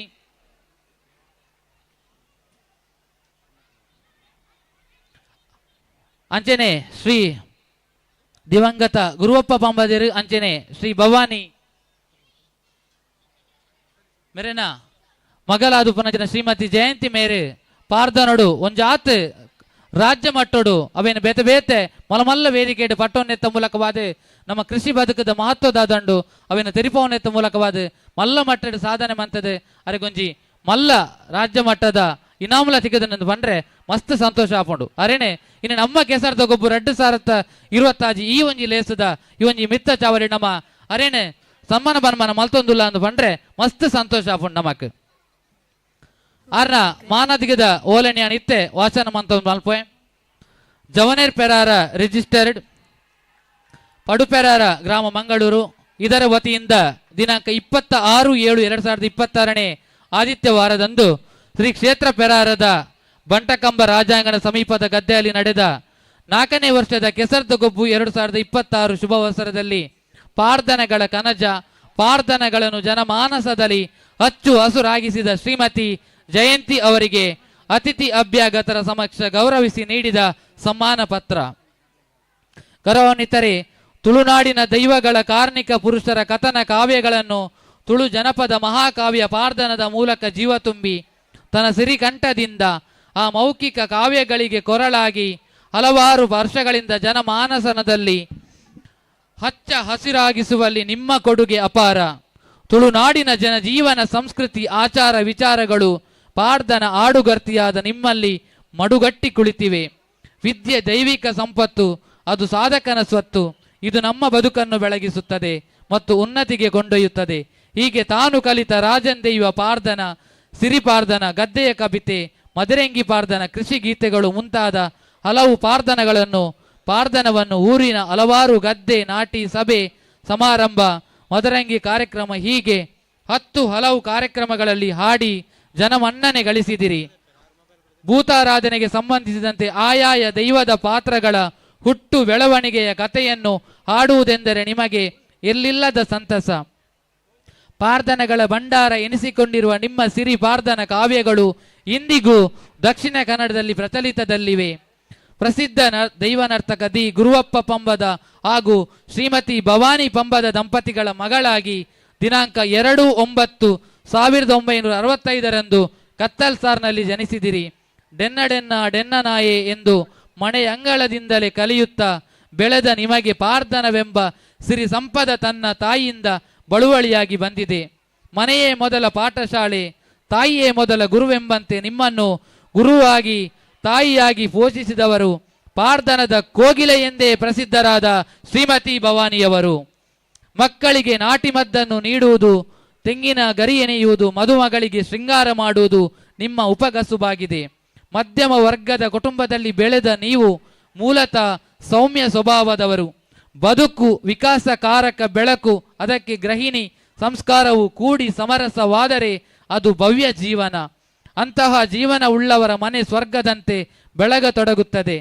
ಅಂಚೆನೆ ಶ್ರೀ ದಿವಂಗತ ಗುರುವಪ್ಪ ಪಂಬದಿರು ಅಂಚೆನೆ ಶ್ರೀ ಭವಾನಿ ಮೇರೆನ ಮಗಲಾದು ಪುನಜನ ಶ್ರೀಮತಿ ಜಯಂತಿ ಮೇರೆ ಪಾರ್ದನಡು ಒಂಜಾತ್ ರಾಜ್ಯ ಮಟ್ಟೋಡು ಅವೇನು ಬೇತೆ ಬೇತೆ ಮಲಮಲ್ಲ ವೇದಿಕೆಡು ಪಟ್ಟವನ್ನೆತ್ತ ಮೂಲಕವಾದ ನಮ್ಮ ಕೃಷಿ ಬದುಕದ ಮಹತ್ವದ ದಂಡು ಅವೇನು ತೆರಿಪವನ್ನೆತ್ತ ಮೂಲಕವಾದ ಮಲ್ಲ ಮಟ್ಟದ ಸಾಧನೆ ಮಂತದೆ ಅರೆಗೊಂಜಿ ಮಲ್ಲ ರಾಜ್ಯ ಮಟ್ಟದ ಇನಾಮುಲ ತೆಗೆದನೆಂದು ಬಂದ್ರೆ ಮಸ್ತ್ ಸಂತೋಷ ಆಪುಂಡು ಅರೇನೆ ಇನ್ನು ನಮ್ಮ ಕೆಸರದ ಗೊಬ್ಬು 2020 ಈ ಒಂಜಿ ಲೇಸದ ಈ ಒಂಜಿ ಮಿತ್ತ ಚಾವರಿ ನಮ್ಮ ಅರೇನೆ ಸಮ್ಮಾನ ಬನ್ಮಾನ ಮಲ್ತೊಂದುಲ್ಲ ಅಂದು ಬಂದ್ರೆ ಮಸ್ತ್ ಸಂತೋಷ ಆಪುಂಡು ನಮಕ್ ಆರ್ನ ಮಾನದಿಗದ ಓಲನಿಯಾನ ಇತ್ತೆ ವಾಚನ ಮಂತೊಂದು ಮಲ್ಪೋಯ್ ಜವನೇರ್ ಪೆರಾರ ರಿಜಿಸ್ಟರ್ಡ್ ಪಡುಪೆರಾರ ಗ್ರಾಮ ಮಂಗಳೂರು ಇದರ ವತಿಯಿಂದ ದಿನಾಂಕ 26/7/2026 ಆದಿತ್ಯವಾರದಂದು ಶ್ರೀ ಕ್ಷೇತ್ರ ಪೆರಾರದ ಬಂಟಕಂಬ ರಾಜಾಂಗಣ ಸಮೀಪದ ಗದ್ದೆಯಲ್ಲಿ ನಡೆದ 4ನೇ ವರ್ಷದ ಕೆಸರ್ದ ಗೊಬ್ಬು 2026 ಶುಭವಸರದಲ್ಲಿ ಪಾರ್ಧನಗಳ ಕನಜ ಪಾರ್ಧನಗಳನ್ನು ಜನಮಾನಸದಲ್ಲಿ ಅಚ್ಚು ಹಸುರಾಗಿಸಿದ ಶ್ರೀಮತಿ ಜಯಂತಿ ಅವರಿಗೆ ಅತಿಥಿ ಅಭ್ಯಾಗತರ ಸಮಕ್ಷ ಗೌರವಿಸಿ ನೀಡಿದ ಸಮ್ಮಾನ ಪತ್ರ. ಗೌರವಾನ್ವಿತರೆ, ತುಳುನಾಡಿನ ದೈವಗಳ ಕಾರ್ಣಿಕ ಪುರುಷರ ಕಥನ ಕಾವ್ಯಗಳನ್ನು ತುಳು ಜನಪದ ಮಹಾಕಾವ್ಯ ಪಾರ್ಧನದ ಮೂಲಕ ಜೀವ ತುಂಬಿ ತನ್ನ ಸಿರಿಕಂಠದಿಂದ ಆ ಮೌಖಿಕ ಕಾವ್ಯಗಳಿಗೆ ಕೊರಳಾಗಿ ಹಲವಾರು ವರ್ಷಗಳಿಂದ ಜನಮಾನಸನದಲ್ಲಿ ಹಚ್ಚ ಹಸಿರಾಗಿಸುವಲ್ಲಿ ನಿಮ್ಮ ಕೊಡುಗೆ ಅಪಾರ. ತುಳುನಾಡಿನ ಜನಜೀವನ ಸಂಸ್ಕೃತಿ ಆಚಾರ ವಿಚಾರಗಳು ಪಾರ್ಧನ ಆಡುಗರ್ತಿಯಾದ ನಿಮ್ಮಲ್ಲಿ ಮಡುಗಟ್ಟಿ ಕುಳಿತಿವೆ. ವಿದ್ಯೆ ದೈವಿಕ ಸಂಪತ್ತು, ಅದು ಸಾಧಕನ ಸ್ವತ್ತು. ಇದು ನಮ್ಮ ಬದುಕನ್ನು ಬೆಳಗಿಸುತ್ತದೆ ಮತ್ತು ಉನ್ನತಿಗೆ ಕೊಂಡೊಯ್ಯುತ್ತದೆ. ಹೀಗೆ ತಾನು ಕಲಿತ ರಾಜನ್ ದೈವ ಪಾರ್ಧನ, ಸಿರಿಪಾರ್ಧನ, ಗದ್ದೆಯ ಕವಿತೆ, ಮದರಂಗಿ ಪಾರ್ಧನ, ಕೃಷಿ ಗೀತೆಗಳು ಮುಂತಾದ ಹಲವು ಪಾರ್ಧನವನ್ನು ಊರಿನ ಹಲವಾರು ಗದ್ದೆ, ನಾಟಿ, ಸಭೆ, ಸಮಾರಂಭ, ಮದರಂಗಿ ಕಾರ್ಯಕ್ರಮ ಹೀಗೆ 10 ಹಲವು ಕಾರ್ಯಕ್ರಮಗಳಲ್ಲಿ ಹಾಡಿ ಜನಮನ್ನಣೆ ಗಳಿಸಿದಿರಿ. ಭೂತಾರಾಧನೆಗೆ ಸಂಬಂಧಿಸಿದಂತೆ ಆಯಾಯ ದೈವದ ಪಾತ್ರಗಳ ಹುಟ್ಟು ಬೆಳವಣಿಗೆಯ ಕಥೆಯನ್ನು ಹಾಡುವುದೆಂದರೆ ನಿಮಗೆ ಎಲ್ಲಿಲ್ಲದ ಸಂತಸ. ಪಾರ್ಧನಗಳ ಭಂಡಾರ ಎನಿಸಿಕೊಂಡಿರುವ ನಿಮ್ಮ ಸಿರಿ ಪಾರ್ಧನ ಕಾವ್ಯಗಳು ಇಂದಿಗೂ ದಕ್ಷಿಣ ಕನ್ನಡದಲ್ಲಿ ಪ್ರಚಲಿತದಲ್ಲಿವೆ. ಪ್ರಸಿದ್ಧ ದೈವ ನರ್ತಕ ದಿ ಗುರುವಪ್ಪ ಪಂಬದ ಹಾಗೂ ಶ್ರೀಮತಿ ಭವಾನಿ ಪಂಬದ ದಂಪತಿಗಳ ಮಗಳಾಗಿ ದಿನಾಂಕ 2/9/1965 ಕತ್ತಲ್ಸಾರ್ನಲ್ಲಿ ಜನಿಸಿದಿರಿ. ಡೆನ್ನ ನಾಯೆ ಎಂದು ಮನೆಯ ಅಂಗಳದಿಂದಲೇ ಕಲಿಯುತ್ತಾ ಬೆಳೆದ ನಿಮಗೆ ಪಾರ್ಧನವೆಂಬ ಸಿರಿ ಸಂಪದ ತನ್ನ ತಾಯಿಯಿಂದ ಬಳುವಳಿಯಾಗಿ ಬಂದಿದೆ. ಮನೆಯೇ ಮೊದಲ ಪಾಠಶಾಲೆ, ತಾಯಿಯೇ ಮೊದಲ ಗುರುವೆಂಬಂತೆ ನಿಮ್ಮನ್ನು ಗುರುವಾಗಿ ತಾಯಿಯಾಗಿ ಪೋಷಿಸಿದವರು ಪಾರ್ಧನದ ಕೋಗಿಲೆ ಎಂದೇ ಪ್ರಸಿದ್ಧರಾದ ಶ್ರೀಮತಿ ಭವಾನಿಯವರು. ಮಕ್ಕಳಿಗೆ ನಾಟಿ ಮದ್ದನ್ನು ನೀಡುವುದು, ತೆಂಗಿನ ಗರಿ ಎನೆಯುವುದು, ಮದುಮಗಳಿಗೆ ಶೃಂಗಾರ ಮಾಡುವುದು ನಿಮ್ಮ ಉಪಕಸುಬಾಗಿದೆ. ಮಧ್ಯಮ ವರ್ಗದ ಕುಟುಂಬದಲ್ಲಿ ಬೆಳೆದ ನೀವು ಮೂಲತಃ ಸೌಮ್ಯ ಸ್ವಭಾವದವರು. ಬದುಕು ವಿಕಾಸಕಾರಕ ಬೆಳಕು, ಅದಕ್ಕೆ ಗೃಹಿಣಿ ಸಂಸ್ಕಾರವು ಕೂಡಿ ಸಮರಸವಾದರೆ ಅದು ಭವ್ಯ ಜೀವನ. ಅಂತಹ ಜೀವನ ಉಳ್ಳವರ ಮನೆ ಸ್ವರ್ಗದಂತೆ ಬೆಳಗತೊಡಗುತ್ತದೆ.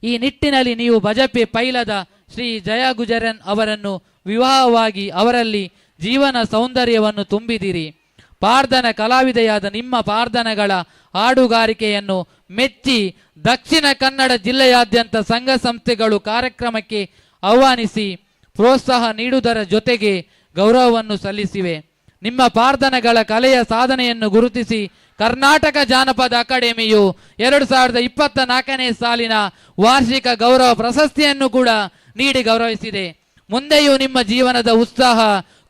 ಈ ನಿಟ್ಟಿನಲ್ಲಿ ನೀವು ಬಜಪೆ ಪೈಲದ ಶ್ರೀ ಜಯ ಗುಜರನ್ ಅವರನ್ನು ವಿವಾಹವಾಗಿ ಅವರಲ್ಲಿ ಜೀವನ ಸೌಂದರ್ಯವನ್ನು ತುಂಬಿದಿರಿ. ಪಾರ್ಧನ ಕಲಾವಿದೆಯಾದ ನಿಮ್ಮ ಪಾರ್ಧನಗಳ ಹಾಡುಗಾರಿಕೆಯನ್ನು ಮೆಚ್ಚಿ ದಕ್ಷಿಣ ಕನ್ನಡ ಜಿಲ್ಲೆಯಾದ್ಯಂತ ಸಂಘ ಸಂಸ್ಥೆಗಳು ಕಾರ್ಯಕ್ರಮಕ್ಕೆ ಆಹ್ವಾನಿಸಿ ಪ್ರೋತ್ಸಾಹ ನೀಡುವುದರ ಜೊತೆಗೆ ಗೌರವವನ್ನು ಸಲ್ಲಿಸಿವೆ. ನಿಮ್ಮ ಪಾರ್ಧನಗಳ ಕಲೆಯ ಸಾಧನೆಯನ್ನು ಗುರುತಿಸಿ ಕರ್ನಾಟಕ ಜಾನಪದ ಅಕಾಡೆಮಿಯು 2024ನೇ ಸಾಲಿನ ವಾರ್ಷಿಕ ಗೌರವ ಪ್ರಶಸ್ತಿಯನ್ನು ಕೂಡ ನೀಡಿ ಗೌರವಿಸಿದೆ. ಮುಂದೆಯೂ ನಿಮ್ಮ ಜೀವನದ ಉತ್ಸಾಹ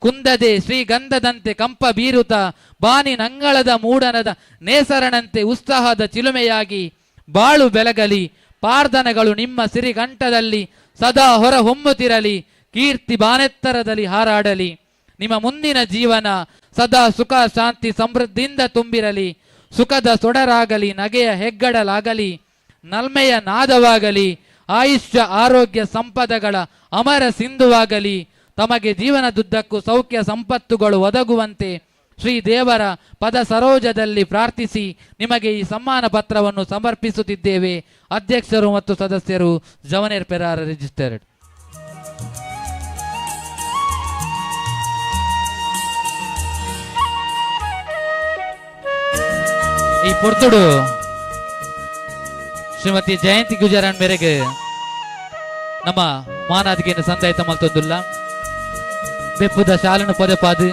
ಕುಂದದೆ ಶ್ರೀಗಂಧದಂತೆ ಕಂಪ ಬೀರುತ್ತ ಬಾನಿ ನಂಗಳದ ಮೂಡನದ ನೇಸರನಂತೆ ಉತ್ಸಾಹದ ಚಿಲುಮೆಯಾಗಿ ಬಾಳು ಬೆಳಗಲಿ. ಪಾರ್ಧನಗಳು ನಿಮ್ಮ ಸಿರಿಗಂಠದಲ್ಲಿ ಸದಾ ಹೊರ ಹೊಮ್ಮುತ್ತಿರಲಿ, ಕೀರ್ತಿ ಬಾನೆತ್ತರದಲ್ಲಿ ಹಾರಾಡಲಿ. ನಿಮ್ಮ ಮುಂದಿನ ಜೀವನ ಸದಾ ಸುಖ ಶಾಂತಿ ಸಮೃದ್ಧಿಯಿಂದ ತುಂಬಿರಲಿ. ಸುಖದ ಸೊಡರಾಗಲಿ, ನಗೆಯ ಹೆಗ್ಗಡಲಾಗಲಿ, ನಲ್ಮೆಯ ನಾದವಾಗಲಿ, ಆಯುಷ್ಯ ಆರೋಗ್ಯ ಸಂಪದಗಳ ಅಮರ ಸಿಂಧುವಾಗಲಿ. ತಮಗೆ ಜೀವನದುದ್ದಕ್ಕೂ ಸೌಖ್ಯ ಸಂಪತ್ತುಗಳು ಒದಗುವಂತೆ ಶ್ರೀ ದೇವರ ಪದ ಸರೋಜದಲ್ಲಿ ಪ್ರಾರ್ಥಿಸಿ ನಿಮಗೆ ಈ ಸಮ್ಮಾನ ಪತ್ರವನ್ನು ಸಮರ್ಪಿಸುತ್ತಿದ್ದೇವೆ. ಅಧ್ಯಕ್ಷರು ಮತ್ತು ಸದಸ್ಯರು, ಜವನೇರ್ ಪೆರಾರ ರಿಜಿಸ್ಟರ್ಡ್. ಈ ಪೊರ್ತುಡು ಶ್ರೀಮತಿ ಜಯಂತಿ ಗುಜರಾನ್ ಮೇರೆಗೆ ನಮ್ಮ ಮಾನಾದಿಗೆಯನ್ನು ಸಂದಾಯಿತ ಮಲ್ತೊಂದುಲ್ಲ. ಬೆಪ್ಪುದ ಶಾಲನು ಪೊದೆಪಾದು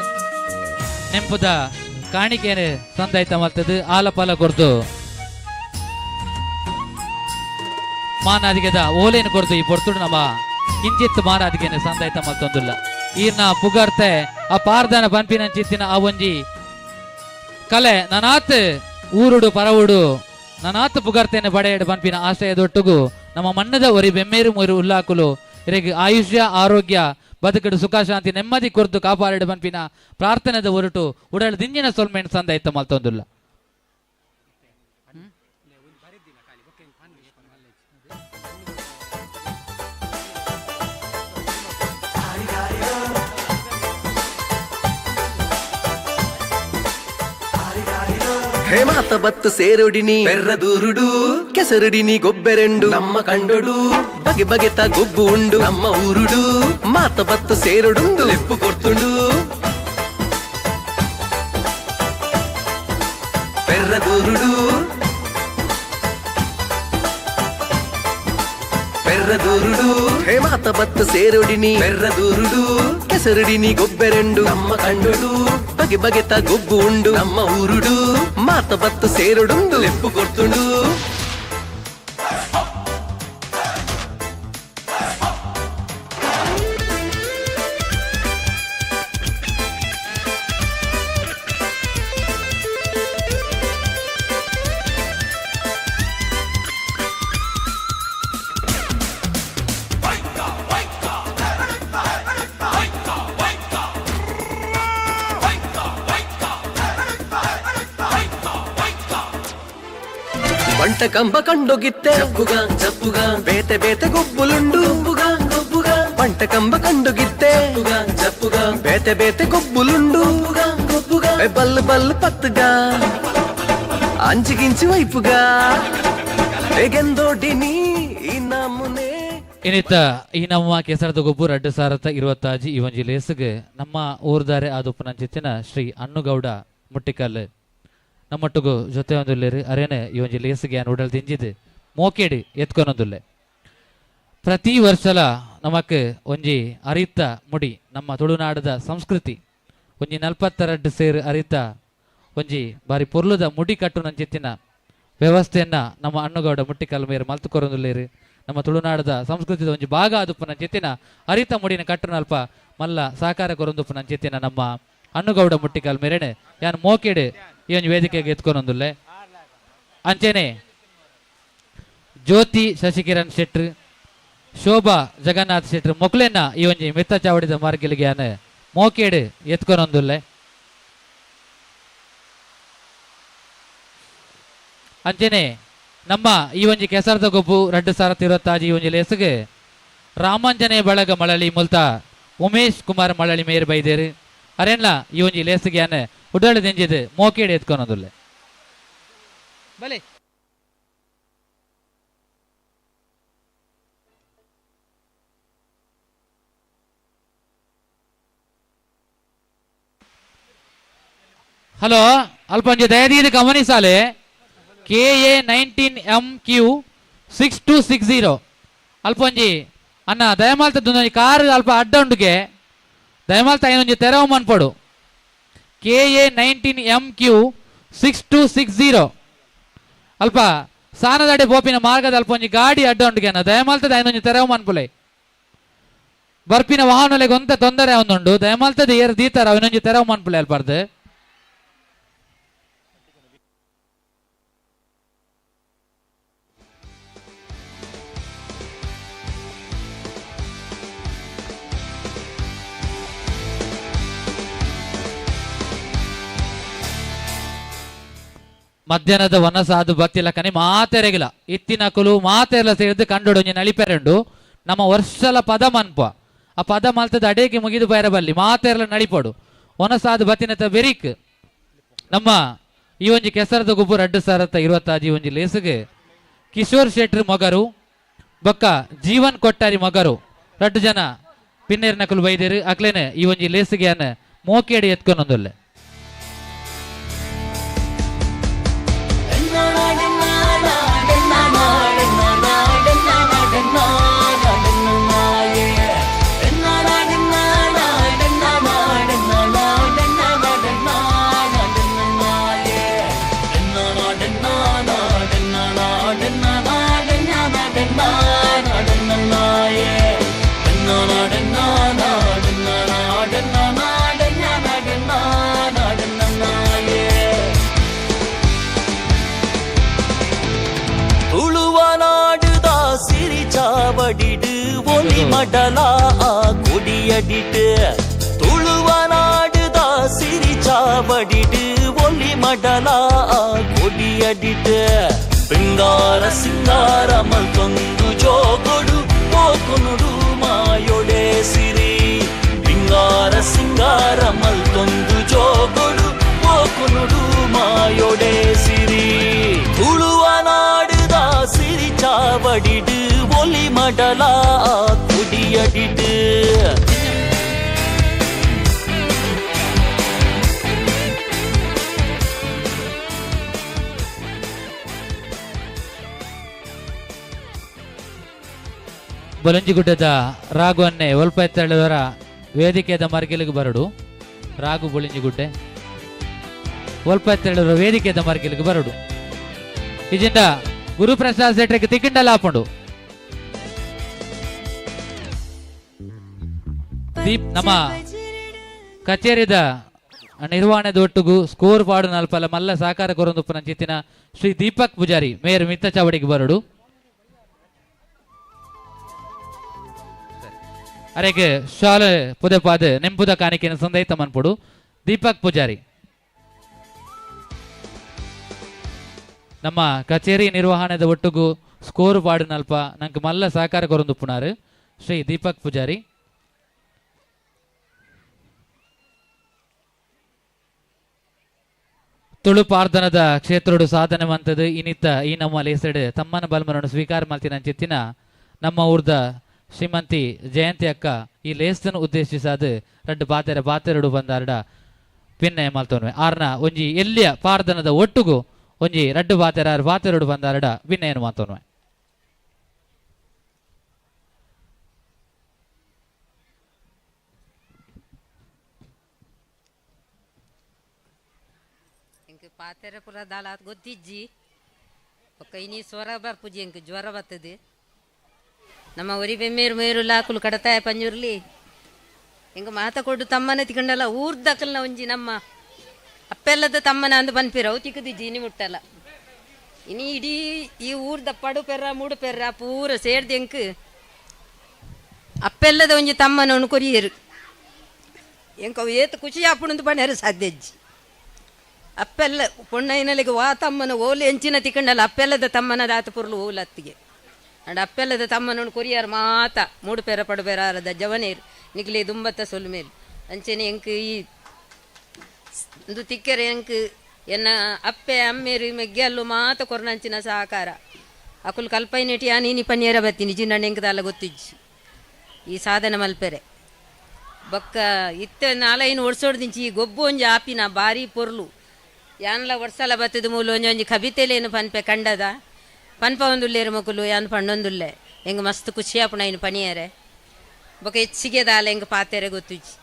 ನೆಂಪುದ ಕಾಣಿಕೆಯನ್ನು ಸಂದಾಯಿತ ಮಲ್ತದು ಆಲಪಾಲ ಕೊರ್ದು ಮಾನಾದಿಗೆದ ಓಲೇನು ಕೊರ್ದು ಈ ಪೊರ್ತುಡು ನಮ್ಮ ಕಿಂಚಿತ್ ಮಾನಾದಿಗೆನೆ ಸಂದಾಯ್ತ ಮಲ್ತೊಂದುಲ್ಲ ಈರ್ನ ಪುಗಾರ್ತೆ ಆ ಪಾರ್ದನ ಪನ್ಪಿನಂಚಿತ್ತಿನ ಆ ಒಂಜಿ ಕಲೆ ನನಾತ್ ಊರುಡು ಪರವುಡು ನನಾತ್ ಪುಗಾರ್ತೇನೆ ಬಡೆಯಡು ಪನ್ಪಿನ ಆಶ್ರಯದೊಟ್ಟುಗು ನಮ್ಮ ಮಣ್ಣದ ಒರಿ ಬೆಮ್ಮೇರು ಮೂರು ಉಲ್ಲಾಕುಲು ಇರೆಗೆ ಆಯುಷ್ಯ ಆರೋಗ್ಯ ಬದುಕಡು ಸುಖ ಶಾಂತಿ ನೆಮ್ಮದಿ ಕೊರ್ದು ಕಾಪಾಡಿಡು ಪನ್ಪಿನ ಪ್ರಾರ್ಥನೆದ ಹೊರಟು ಉಡಳ ದಿಂಜಿನ ಸೊಲ್ಮೆಂಟ್ ಸಂದಾಯ್ತ ಮಲ್ತೊಂದುಲ್ಲ ಹೇಮಾತ ಬತ್ತು ಸೇರುಡಿನಿ ಬೆರ್ರದೂರುಡು ಕೆಸರುಡಿನಿ ಗೊಬ್ಬೆರೆಂಡು ನಮ್ಮ ಕಂಡುಡು ಬಗೆ ಬಗೆತ ಗೊಬ್ಬು ಉಂಡು ನಮ್ಮ ಊರುಡು ಮಾತ ಬತ್ತು ಸೇರುಡುಂಡು ಲೆಪ್ಪು ಕೊರ್ತುಂಡು ಬೆರ್ರದೂರುಡು ಬೆರ್ರದೂರುಡು ಹೇಮಾತ ಬತ್ತು ಸೇರುಡಿನಿ ಬೆರ್ರದೂರುಡು ಕೆಸರುಡಿನಿ ಗೊಬ್ಬೆರೆಂಡು ನಮ್ಮ ಕಂಡುಡು ಬಗೆ ಬಗೆತ ಗೊಬ್ಬು ಉಂಡು ನಮ್ಮ ಊರುಡು ಮಾತ ಬತ್ತು ಸೇರುಡುಂಡು ಲೆಪ್ಪು ಕೊರ್ತುಂಡು ಬಂಟ ಕಂಬ ಕಂಡೋಗಿತ್ತೆ ಜಪ್ಪುಗ ಜಪ್ಪುಗ ಬೇತೆ ಬೇತೆ ಗೊಬ್ಬುಲುಂಡು ಗೊಬ್ಬುಗ ಗೊಬ್ಬುಗ ಬಂಟ ಕಂಬ ಕಂಡೋಗಿತ್ತೆ ಜಪ್ಪುಗ ಜಪ್ಪುಗ ಬೇತೆ ಬೇತೆ ಗೊಬ್ಬುಲುಂಡು ಗೊಬ್ಬುಗ ಗೊಬ್ಬುಗ ಬಲ್ಲು ಬಲ್ಲು ಪತ್ತುಗ ಅಂಚಿಗಿಂಚು ವೈಪುಗ ಹೇಗೆಂದೋಡಿನಿ ಈ ನಮ್ಮನೆ ಇನ್ನಿತ್ತ ಈ ನಮ್ಮ ಕೆಸರದ ಗೊಬ್ಬು 2025 ಈ ಒಂಜಿ ಲೇಸ್ಗೆ ನಮ್ಮ ಊರ್ದಾರೆ ಆದುಪ್ಪುನಂಚಿತ್ತಿನ ಶ್ರೀ ಅನ್ನುಗೌಡ ಮುಟ್ಟಿಕಲ್ ನಮ್ಮೊಟ್ಟಿಗೂ ಜೊತೆ ಒಂದುಲ್ಲೇರಿ ಅರೇನೆ ಈ ಒಂಜಿ ಲೇಸ್ಗೆ ಏನು ಉಡಲ್ ದಿಂಜಿದ್ ಮೋಕೇಡಿ ಎತ್ಕೊನೊಂದುಲ್ಲೆ ಪ್ರತಿ ವರ್ಷಲ ನಮಕ್ ಒಂಜಿ ಅರಿತ ಮುಡಿ ನಮ್ಮ ತುಳುನಾಡದ ಸಂಸ್ಕೃತಿ ಒಂಜಿ 42 ಸೇರು ಅರಿತ ಒಂಜಿ ಬಾರಿ ಪೊರ್ಲುದ ಮುಡಿ ಕಟ್ಟು ನಂಚಿತ್ತಿನ ವ್ಯವಸ್ಥೆಯನ್ನ ನಮ್ಮ ಅನ್ನುಗೌಡ ಮುಟ್ಟಿಕಲ್ ಮೇರೆ ಮಲ್ತುಕೊರೊಂದುಲ್ಲೇರಿ ನಮ್ಮ ತುಳುನಾಡದ ಸಂಸ್ಕೃತಿದ ಒಂಜಿ ಭಾಗ ಆದುಪ್ಪು ನಂಚಿತ್ತಿನ ಅರಿತ ಮುಡಿನ ಕಟ್ಟು ಅಲ್ಪ ಮಲ್ಲ ಸಾಕಾರ ಕೊರೊಂದುಪ್ಪು ನಂಚಿತ್ತಿನ ನಮ್ಮ ಅನ್ನುಗೌಡ ಮುಟ್ಟಿಕಲ್ ಮೇರೆನೆ ಯಾನ್ ಮೋಕೇಡ್ ಈ ಒಂದು ವೇದಿಕೆಗೆ ಎತ್ಕೊಂಡೊಂದುಲ್ಲೆ ಅಂಚೆನೆ ಜ್ಯೋತಿ ಶಶಿಕಿರಣ್ ಶೆಟ್ರ್ ಶೋಭಾ ಜಗನ್ನಾಥ್ ಶೆಟ್ರ್ ಮೊಕ್ಲೆನ್ನ ಈ ಒಂಜಿ ಮೆತ್ತ ಚಾವಡಿದ ಮಾರ್ಗಿಲಿಗೆ ಯಾನ್ ಮೋಕೇಡ್ ಎತ್ಕೊಂಡೊಂದುಲ್ಲೆ ಅಂಚೆನೆ ನಮ್ಮ ಈ ಒಂಜಿ ಕೆಸರದ ಗೊಬ್ಬು 2025 ಈ ಒಂಜಿ ಲೇಸ್ಗೆ ರಾಮಾಂಜನೇಯ ಬಳಗ ಮಳಲಿ ಮುಲ್ತ ಉಮೇಶ್ ಕುಮಾರ್ ಮಳಲಿ ಮೇರ್ ಬೈದೇರು ಅರೆನ್ಲ ಈ ಒಂಜಿ ಲೇಸ್ಗೆ ಯಾನ್ ಉಡಾಳ ದೆಂಜಿದ್ ಮೋಕೇಡ್ ಎತ್ಕೊನೊಂದುಲ್ಲೆ ಬಲೆ ಹಲೋ ಅಲ್ಪ ಒಂಜಿ ದಯದೀದ ಗಮನಿಸಾಲೆ KA 19MQ 6260 ಅಲ್ಪ ಒಂಜಿ ಅನ್ನ ದಯಮಾಲ್ತದ್ದು ಕಾರ್ ಅಲ್ಪ ಅಡ್ಡ ಉಂಡುಗೆ ದಯಮಾಲ್ತ ಐನೊಂಜಿ ತೆರವು ಮನ್ಪಡು KA 19MQ 6260 ಅಲ್ಪ ಸಾನದಡೆ ಬೋಪಿನ ಮಾರ್ಗದ ಅಲ್ಪ ಒಂಜಿ ಗಾಡಿ ಅಡ್ಡ ಉಂಡುಗೆ ಅನ್ನ ದಯಮಾಲ್ತದ ಐನೊಂಜಿ ತೆರವು ಮನ್ಪುಲೆ ಬರ್ಪಿನ ವಾಹನಲೆಗೆ ಒಂತ ತೊಂದರೆ ಅವನುಂಡು ದಯಮಾಲ್ತದ ಏರ್ ದೀತಾರ ಐನೊಂಜಿ ತೆರವು ಮನ್ಪುಲೆ ಅಲ್ಪಾರ್ದು ಮಧ್ಯಾಹ್ನದ ವನಸಾದು ಬತ್ತಿಲ ಕನಿ ಮಾತೆರೆಗಿಲ ಇತ್ತಿನಕುಲು ಮಾತೆರ್ಲ ಸೇರಿದು ಕಂಡೊಡೊಂಜಿ ನಳಿಪೆರೆಂಡು ನಮ್ಮ ವರ್ಷಲ ಪದ ಮನ್ಪ ಆ ಪದ ಮಲ್ತದ ಅಡೇಗೆ ಮುಗಿದು ಬೈರಬಲ್ಲಿ ಮಾತೆರ್ಲ ನಳಿಪಡು ವನಸಾದು ಬತ್ತಿನತ ಬೆರಿಕ್ ನಮ್ಮ ಈ ಒಂಜಿ ಕೆಸರದ ಗುಬ್ಬು 2025 ಈ ಒಂಜಿ ಲೇಸ್ಗೆ ಕಿಶೋರ್ ಶೆಟ್ರ್ ಮಗರು ಬೊಕ್ಕ ಜೀವನ್ ಕೊಟ್ಟಾರಿ ಮಗರು 2 ಜನ ಪಿನ್ನೇರ್ನಕುಲು ಬೈದೇರು ಅಕ್ಲೇನೆ ಈ ಒಂಜಿ ಲೇಸ್ಗೆ ಅನ್ನ ಮೋಕೇಡಿ ಎತ್ಕೊಂಡೊಂದುಲ್ಲೆ Bye. வடிடு ஒலி மடலா கொடியடிட்டு துளுவ நாடுதா சிரிச்சா வடிடு ஒலி மடலா கொடியடிட்டு పింగార సింగారమల్ తొందు జోగుడు పోకునుడు మాయొడే సిరి పింగార సింగారమల్ తొందు జోగుడు పోకునుడు మాయొడే సిరి ತುಳುವ ನಾಡುದ ಸಿರಿ ಚಾವಡಿಡು ಒಲಿ ಮಡಲ ಕುಡಿಯಡಿಡು ಬೊಲಂಜಿಗುಡ್ಡದ ರಾಘವನ್ನೇ ಒಲ್ಪೆತ್ತಳುವರ ವೇದಿಕೆಯ ಮರ್ಗಿಲಿಗೆ ಬರಡು ರಾಘು ಬೊಳಿಂಜಿಗುಡ್ಡೆ ಒಲ್ಪೆತ್ತಳುವರ ವೇದಿಕೆಯ ಮರ್ಗಿಲಿಗೆ ಬರಡು ಇಜಿಂದ ಗುರುಪ್ರಸಾದ್ ಸೆಟ್ರಿಗೆ ತಿಕ್ಕಿಂಡಲ್ಲ ಹಾಕೊಂಡು ನಮ್ಮ ಕಚೇರಿದ ನಿರ್ವಹಣೆದ ಒಟ್ಟಿಗೂ ಸ್ಕೋರ್ ಪಾಡು ನಲ್ಪಲ ಮಲ್ಲ ಸಹಕಾರ ಕೊರೊಂದುಪ್ಪನ ಚಿತ್ತಿನ ಶ್ರೀ ದೀಪಕ್ ಪೂಜಾರಿ ಮೇಯರ್ ಮಿತ್ತ ಚಾವಡಿಗೆ ಬರಡು ಅರೆಗೆ ಶಾಲೆ ಪುದಪಾದ ನೆಂಪುದ ಕಾಣಿಕೆಯನ್ನು ಸಂದೈತ ಮನ್ಪುಡು ದೀಪಕ್ ಪೂಜಾರಿ ನಮ್ಮ ಕಚೇರಿ ನಿರ್ವಹಣೆದ ಒಟ್ಟಿಗೂ ಸ್ಕೋರ್ ಪಾಡು ನಲ್ಪ ನಂಗೆ ಮಲ್ಲ ಸಹಕಾರ ಕೊರೊಂದುಪ್ಪುನಾರು ಶ್ರೀ ದೀಪಕ್ ಪೂಜಾರಿ ತುಳು ಪಾರ್ಧನದ ಕ್ಷೇತ್ರಡು ಸಾಧನೆ ಮಂತದು ಇನಿತ್ತ ಈ ನಮ್ಮ ಲೇಸಡ್ ತಮ್ಮನ ಬಲ್ಮನನ್ನು ಸ್ವೀಕಾರ ಮಾಡ್ತೀನಿ ಅಂಚಿತ್ತಿನ ನಮ್ಮ ಊರ್ದ ಶ್ರೀಮಂತಿ ಜಯಂತಿ ಅಕ್ಕ ಈ ಲೇಸ್ತನ್ನು ಉದ್ದೇಶಿಸಾದ ರಡ್ಡು ಬಾತೆರಡು ಬಂದಾರ್ಡ ಪಿನ್ನ ಮಲ್ತೋನ್ವೆ ಆರ್ನ ಒಂಜಿ ಎಲ್ಲಿಯ ಪಾರ್ಧನದ ಒಟ್ಟುಗೂ ಒಂಜಿ ರಡ್ಡು ಬಾತೆರಡು ಬಂದಾರ್ಡ ಭಿನ್ನ ಏನು ಮಾತೋನ್ವೆ ಪಾತೆರಪುರ ದಾಳಾತ್ ಗೊತ್ತಿಜ್ಜಿ ಒಕ್ಕ ಇನಿ ಸ್ವರ ಬರ್ಪುಜಿ ಎಂಕ್ ಜ್ವರ ಬರ್ತದೆ ನಮ್ಮ ಒರಿಬೆ ಮೇರು ಲಾಕುಲು ಕಡತಾಯ ಪಂಜುರ್ಲಿ ಎಂಗ ಮಾತ ಕೊಡು ತಮ್ಮನ ತಿಕೊಂಡಲ್ಲ ಊರ್ದಕಲ್ನ ಒಂಜಿ ನಮ್ಮ ಅಪ್ಪೆಲ್ಲದ ತಮ್ಮನ ಅಂದು ಪನ್ಪಿರವು ತಿಕ್ಕದಿಜ್ಜಿ ಇನಿ ಮುಟ್ಟಲ್ಲ ಇನಿ ಇಡೀ ಈ ಊರ್ದ ಪಡು ಪೆರ್ರ ಮೂಡು ಪೆರ್ರ ಪೂರ ಸೇರ್ದು ಎಂಕ್ ಅಪ್ಪೆಲ್ಲದ ಒಂಜಿ ತಮ್ಮನ ಕೊರಿಯರು ಎಂಕ ಏತು ಖುಷಿ ಆಪುಣಂದು ಪಣೆರು ಸಾಧ್ಯಜ್ಜಿ ಅಪ್ಪೆಲ್ಲ ಪೊಣ್ಣೈನಲ್ಲಿಗೆ ವಾ ತಮ್ಮನ ಓಲು ಎಂಚಿನ ತಿಕ್ಕಂಡಲ್ಲ ಅಪ್ಪೆಲ್ಲದ ತಮ್ಮನ ದಾತ ಪುರ್ಲು ಓಲು ಅತ್ತಿಗೆ ಅಂಡ್ ಅಪ್ಪೆಲ್ಲದ ತಮ್ಮನ ಕೊರಿಯಾರು ಮಾತ ಮೂಡು ಪೆರ ಪಡು ಪೆರಾರದ ಜವನೇರು ನಿಗ್ಲಿ ದುಂಬತ್ತ ಸೊಲು ಮೇಲು ಅಂಚೆನೆ ಎಂಕ್ ಈ ಒಂದು ತಿಕ್ಕರೆ ಎಂಕ್ ಎನ್ನ ಅಪ್ಪೆ ಅಮ್ಮೇರು ಮೆಗ್ಗೆಲ್ಲು ಮಾತ ಕೊರ್ನಂಚಿನ ಸಹಕಾರ ಅಕುಲು ಕಲ್ಪೈನೆಟಿ ನೀನಿ ಪನ್ನೇರ ಬತ್ತೀನಿ ಜಿನ್ನ ಎಂಕದಲ್ಲ ಗೊತ್ತಿಜ್ಜಿ ಈ ಸಾಧನ ಮಲ್ಪೆರೆ ಬೊಕ್ಕ ಇತ್ತ ನಾಲೈನು ಒಡ್ಸೋಡ್ದಿಂಚಿ ಈ ಗೊಬ್ಬು ಒಂಜಿ ಆಪಿನ ಭಾರಿ ಪೊರ್ಲು ಯಾನ್ಲ ವರ್ಷಲ ಬತ್ತದ ಮೂಲ ಒಂಜಿ ಕವಿತೆಲೇನು ಪನ್ಪೆ ಕಂಡದ ಪನ್ಪ ಒಂದುಲ್ಲೇರು ಮಕ್ಕಳು ಯಾನ್ ಪಣ್ಣೊಂದುಲ್ಲೆ ಹೆಂಗೆ ಮಸ್ತ್ ಖುಷಿ ಆಪುಣ ಇನ್ನು ಪಣಿಯರೆ ಬೊಕ ಹೆಚ್ಚಿಗೆ ದಾಲ ಹೆಂಗೆ ಪಾತೆರೆ ಗೊತ್ತುಜ್ಜಿ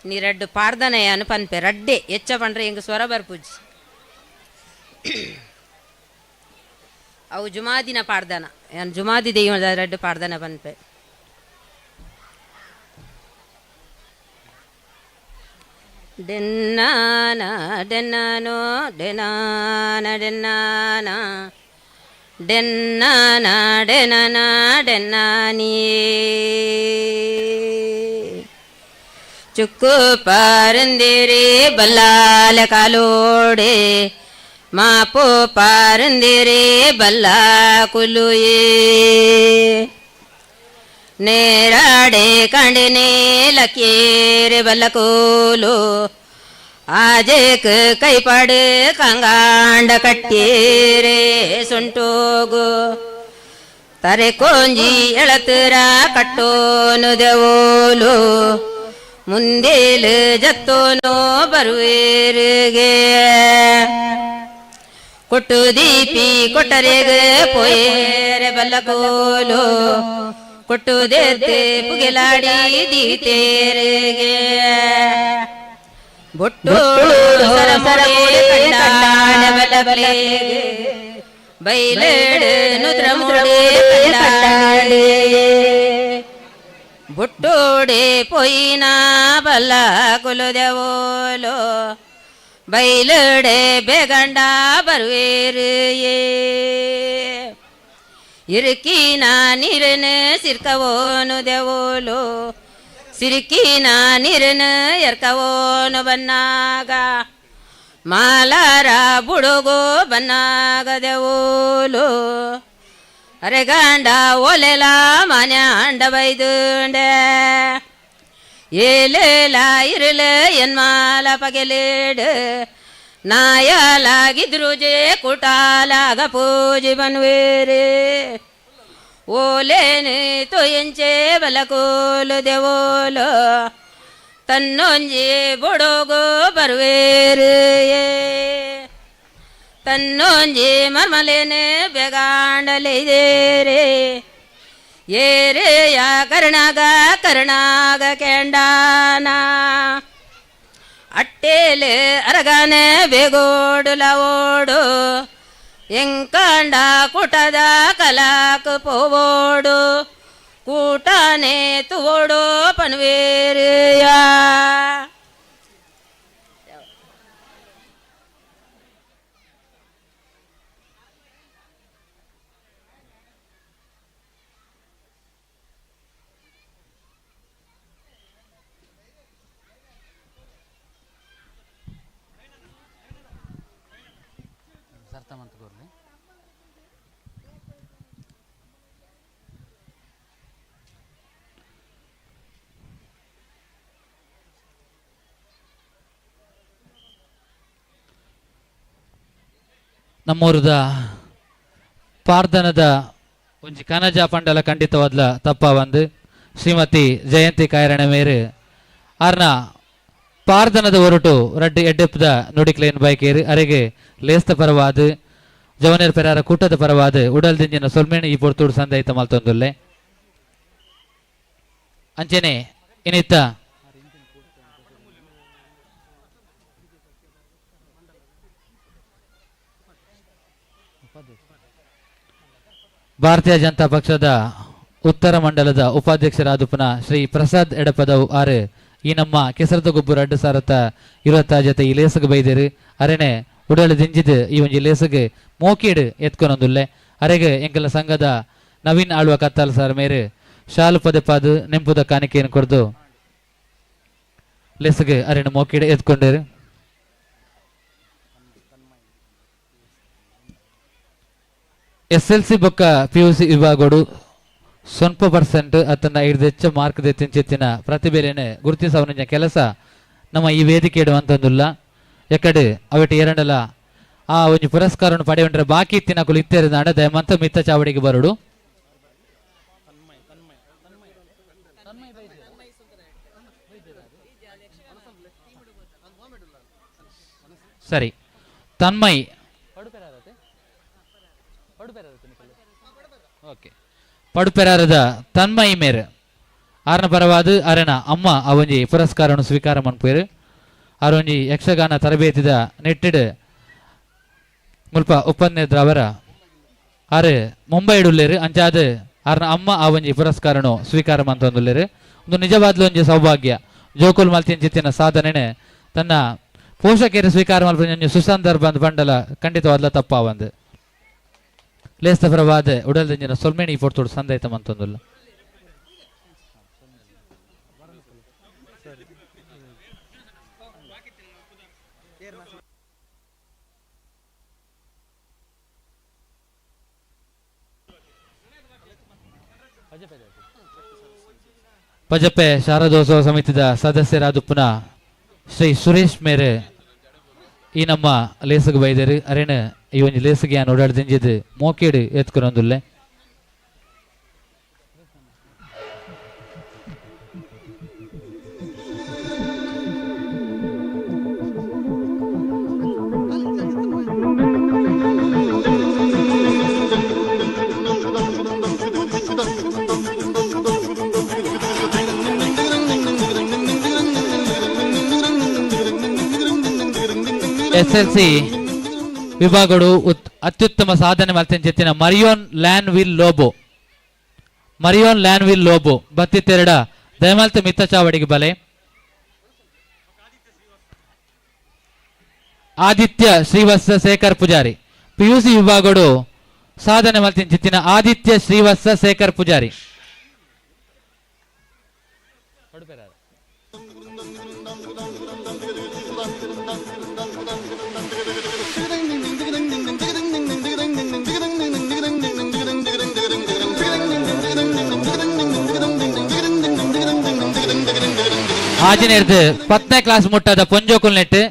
ನೀ ರಡ್ಡು ಪಾಡ್ದನ ಯಾನು ಪನ್ಪೆ ರಡ್ಡೆ ಹೆಚ್ಚ ಪಂಡ್ರೆ ಹೆಂಗೆ ಸ್ವರ ಬರ್ಪುಜ್ಜಿ ಅವು ಜುಮಾದಿನ ಪಾಡ್ದನ ಯಾನ್ ಜುಮಾದಿ ದೆಯ್ಯದ ರಡ್ಡು ಪಾಡ್ದನ ಪನ್ಪೆ ಡೆನ್ನಾನ ಡೆನ್ನಾನೋ ಡೆನಾನ ಡೆನ್ನಾನ ಡೆನ್ನಾನ ಡೆನನ ಡೆನ್ನಾನಿ ಚುಕ್ಕು ಪಾರಂದಿರಿ ಬಲ್ಲಾಲ ಕಾಲೋಡೆ ಮಾಪು ಪಾರಂದಿರಿ ಬಲ್ಲ ಕುಲುಯೇ ನೇರಾಡೆ ಕಂಡಿನೇ ಲಕೀರೆ ಬಲ್ಲಕೋಲು ಆಜೇಕ್ ಕೈಪಾಡು ಕಂಗಾಂಡ ಕಟ್ಟೀರೆ ಸುಂಟೋಗು ತರೆ ಕೊಂಜಿ ಎಳತರ ಕಟ್ಟೋನು ದೇವೋಲು ಮುಂದೇಲು ಜತ್ತೋನೋ ಬರುವೇರಿಗೆ ಕೊಟ್ಟು ದೀಪಿ ಕೊಟ್ಟರೆಗೆ ಪೋಯೇರೆ ಬಲ್ಲಕೋಲು ಕೊಟ್ಟು ದೇತೆ ಪುಗೆಲಾಡಿ ದೀತೇರೆಗೆ ಬೊಟ್ಟೋಳು ಸರಮೊಡೆ ಕಂಡಾಣ ಬಲಬಲೆಗೆ ಬೈಲೇಡು ನುದ್ರಮೊಡೆ ಕಂಡಾಡೆ ಬೊಟ್ಟೋಡೆ ಪೊಯ್ನ ಬಲ್ಲ ಕುಲದೆವೋಲೋ ಬೈಲೇಡೆ ಬೇಗಂಡ ಬರುವೇರಿಯೇ ಇರುಕಿನ ನೀರನ ಸಿರ್ಕವೋನು ದೆವೋಲು ಸಿರುಕಿನ ನೀರನ ಎರ್ಕವೋನು ಬನ್ನಾಗ ಮಾಲಾರ ಬುಡುಗು ಬನ್ನಾಗ ದೆವೋಲು ಅರೆಗಂಡ ಒಲೆಲ ಮನೆ ಅಂಡ ಬೈದುಂಡೆ ಏಲೇಲ ಇರಲ ಎನ್ಮಾಲ ಪಗೆಲೇಡು ನಾಯಲಾಗಿದ್ರು ಜೇ ಕುಟಾಲಾಗ ಪೂಜಿ ಬನ್ವೇರೆ ಓಲೇನು ತೊಯಂಚೆ ಬಲಕೋಲು ದೆವೋಲು ತನ್ನೊಂಜಿ ಬುಡುಗು ಬರುವೇರು ತನ್ನೊಂಜಿ ಮರ್ಮಲೇನು ಬೆಗಾಂಡಲಿದೇರೆ ಏರೆಯ ಕರ್ಣಾಗ ಕೆಂಡಾನ ಅಟ್ಟೇಲೆ ಅರಗನ ಬೇಗೋಡುಲ ಓಡು ಎಂಕಂಡ ಕುಟದ ಕಲಾಕ್ ಪೋವೋಡು ಕೂಟನೆ ತುವೋಡು ಪನ್ವೇರಿಯ ನಮ್ಮೂರದ ಪಾರ್ಧನದ ಒಂಜಿ ಕನಜ ಪಂಡಲ ಖಂಡಿತವಾದ್ಲ ತಪ್ಪ ಬಂದು ಶ್ರೀಮತಿ ಜಯಂತಿ ಕಾಯರಣ ಮೇರು ಆರ್ನ ಪಾರ್ಧನದ ಹೊರಟು ರಡ್ಡಿ ಎಡ್ಡೆಪ್ಪದ ನುಡಿಕ್ಲೇನ್ ಬೈಕೇರು ಅರೆಗೆ ಲೇಸ್ತ ಪರವಾದ ಜವನೇರ್ ಪೆರಾರ ಕೂಟದ ಪರವಾದ ಉಡಲ್ ದಿಂಜಿನ ಸೊಲ್ಮೇಣಿ ಈ ಪೊರ್ತೂಡು ಸಂದೈತ ಮಲ್ತೊಂದುಲ್ಲೆ ಅಂಚೆನೆ ಇನ್ನಿತ್ತ ಭಾರತೀಯ ಜನತಾ ಪಕ್ಷದ ಉತ್ತರ ಮಂಡಲದ ಉಪಾಧ್ಯಕ್ಷರಾದ ಪುನಃ ಶ್ರೀ ಪ್ರಸಾದ್ ಎಡಪದವು ಆರು ಈ ನಮ್ಮ ಕೆಸರದ ಗೊಬ್ಬರ 2020 ಜೊತೆ ಈ ಲೇಸಗೆ ಬೈದೇರು ಅರೆನೆ ಉಡಲು ದಿಂಜಿದ್ ಈ ಒಂಜಿ ಲೇಸಗೆ ಮೋಕೀಡು ಎತ್ಕೊನೊಂದುಲ್ಲೆ ಅರೆಗೆ ಎಂಕಲ ಸಂಘದ ನವೀನ್ ಆಳ್ವ ಕತ್ತಾಲ ಸರ್ ಮೇರೆ ಶಾಲು ಪದೇ ಪಾದು ನೆಂಪುದ ಕಾಣಿಕೆಯನ್ನು ಕೊಡ್ದು ಲೇಸಗೆ ಅರೆನೆ ಮೋಕೀಡು ಎತ್ಕೊಂಡೇರು SLC ಬೊಕ್ಕ PUC ವಿಭಾಗೋಡು ಸ್ವಲ್ಪ % ಅತನ ಹಿಡಿದು ಹೆಚ್ಚು ಮಾರ್ಕ್ ದೆತ್ತಿನ ಪ್ರತಿಭೆಲೇನೆ ಗುರುತಿಸವನ ಕೆಲಸ ನಮ್ಮ ಈ ವೇದಿಕೆ ಇಡುವಂತಂದುಲ್ಲ ಎಕಡೆ ಅವಟಿ ಎರಡಲ ಆ ಒಂದು ಪುರಸ್ಕಾರವನ್ನು ಪಡೆಯುವಂದ್ರೆ ಬಾಕಿ ಇತ್ತಿನಕುಲು ಇತ್ತೇರಿದಾಂಡ ದಯಮಂತ ಮಿತ್ತ ಚಾವಡಿಗೆ ಬರುಡು ಸರಿ ತನ್ಮಯ್ ಪಡುಪೆರಾರದ ತನ್ಮಯಿ ಮೇರೆ ಆರನ ಪರವಾದ ಅರೆನ ಅಮ್ಮ ಅವೊಂಜಿ ಪುರಸ್ಕಾರವನ್ನು ಸ್ವೀಕಾರ ಮನ್ಪೇರು ಅವರೊಂಜಿ ಯಕ್ಷಗಾನ ತರಬೇತಿದ ನೆಟ್ಟಿಡ್ ಮುಲ್ಪ ಉಪನ್ನೇದ್ರ ಅವರ ಆರು ಮುಂಬೈ ಇಡುಲ್ಲೇರು ಅಂಚಾದ ಆರನ ಅಮ್ಮ ಅವೊಂಜಿ ಪುರಸ್ಕಾರನು ಸ್ವೀಕಾರ ಮಂತೊಂದುಲ್ಲೇರು ಒಂದು ನಿಜವಾದ್ಲು ಒಂಜಿ ಸೌಭಾಗ್ಯ ಜೋಕುಲ್ ಮಲ್ತಿನ ಜಿತ್ತಿನ ಸಾಧನೆನೆ ತನ್ನ ಪೋಷಕರು ಸ್ವೀಕಾರ ಮಲ್ಪೊಂಜಿ ಸುಸಂದರ್ಭ ಅಂತ ಬಂಡಲ ಖಂಡಿತವಾದ್ಲ ತಪ್ಪಾವಂದು ಲೇಸ್ತ ಪರವಾದ ಉಡಲ್ ದಿಂಜಿನ ಸೊಲ್ಮೇಣಿ ಪೊರ್ತೋಡು ಸಂದೈತ ಮಂತೊಂದುಲ್ಲ ಪಜಪೆ ಶಾರದೋತ್ಸವ ಸಮಿತಿದ ಸದಸ್ಯರಾದ ಪುನಃ ಶ್ರೀ ಸುರೇಶ್ ಮೇರೆ ಈ ನಮ್ಮ ಲೇಸಗೆ ಬೈದರು ಅರೇನ ಈ ಒಂದು ಲೇಸಗೆ ಯಾನ್ ಓಡಾಡ್ದಿಂಜಿದ್ ಮೋಕೇಡು ಎತ್ಕೊನೊಂದುಲ್ಲೆ SLC ವಿಭಾಗಗಳು ಅತ್ಯುತ್ತಮ ಸಾಧನೆ ಮಾಡ್ತೇನೆ ಜೊತ್ತಿನ ಮರಿಯೋನ್ ಲ್ಯಾನ್ವಿಲ್ ಲೋಬೋ ಬತ್ತಿತ್ತೆರಡ ದಯಮಾಲ್ತ ಮಿತ್ತ ಚಾವಡಿಗೆ ಬಲೆ ಆದಿತ್ಯ ಶ್ರೀವತ್ಸ ಶೇಖರ್ ಪೂಜಾರಿ PUC ವಿಭಾಗಗಳು ಸಾಧನೆ ಮಲ್ತಿನ ಚಿತ್ತಿನ ಆದಿತ್ಯ ಶ್ರೀವತ್ಸ ಶೇಖರ್ ಪೂಜಾರಿ. ಆಜಿನೇರ್ದು 10ನೇ ಕ್ಲಾಸ್ ಮುಟ್ಟದ ಪೊಂಜೋಕುಲ್ ನೆಟ್ಟು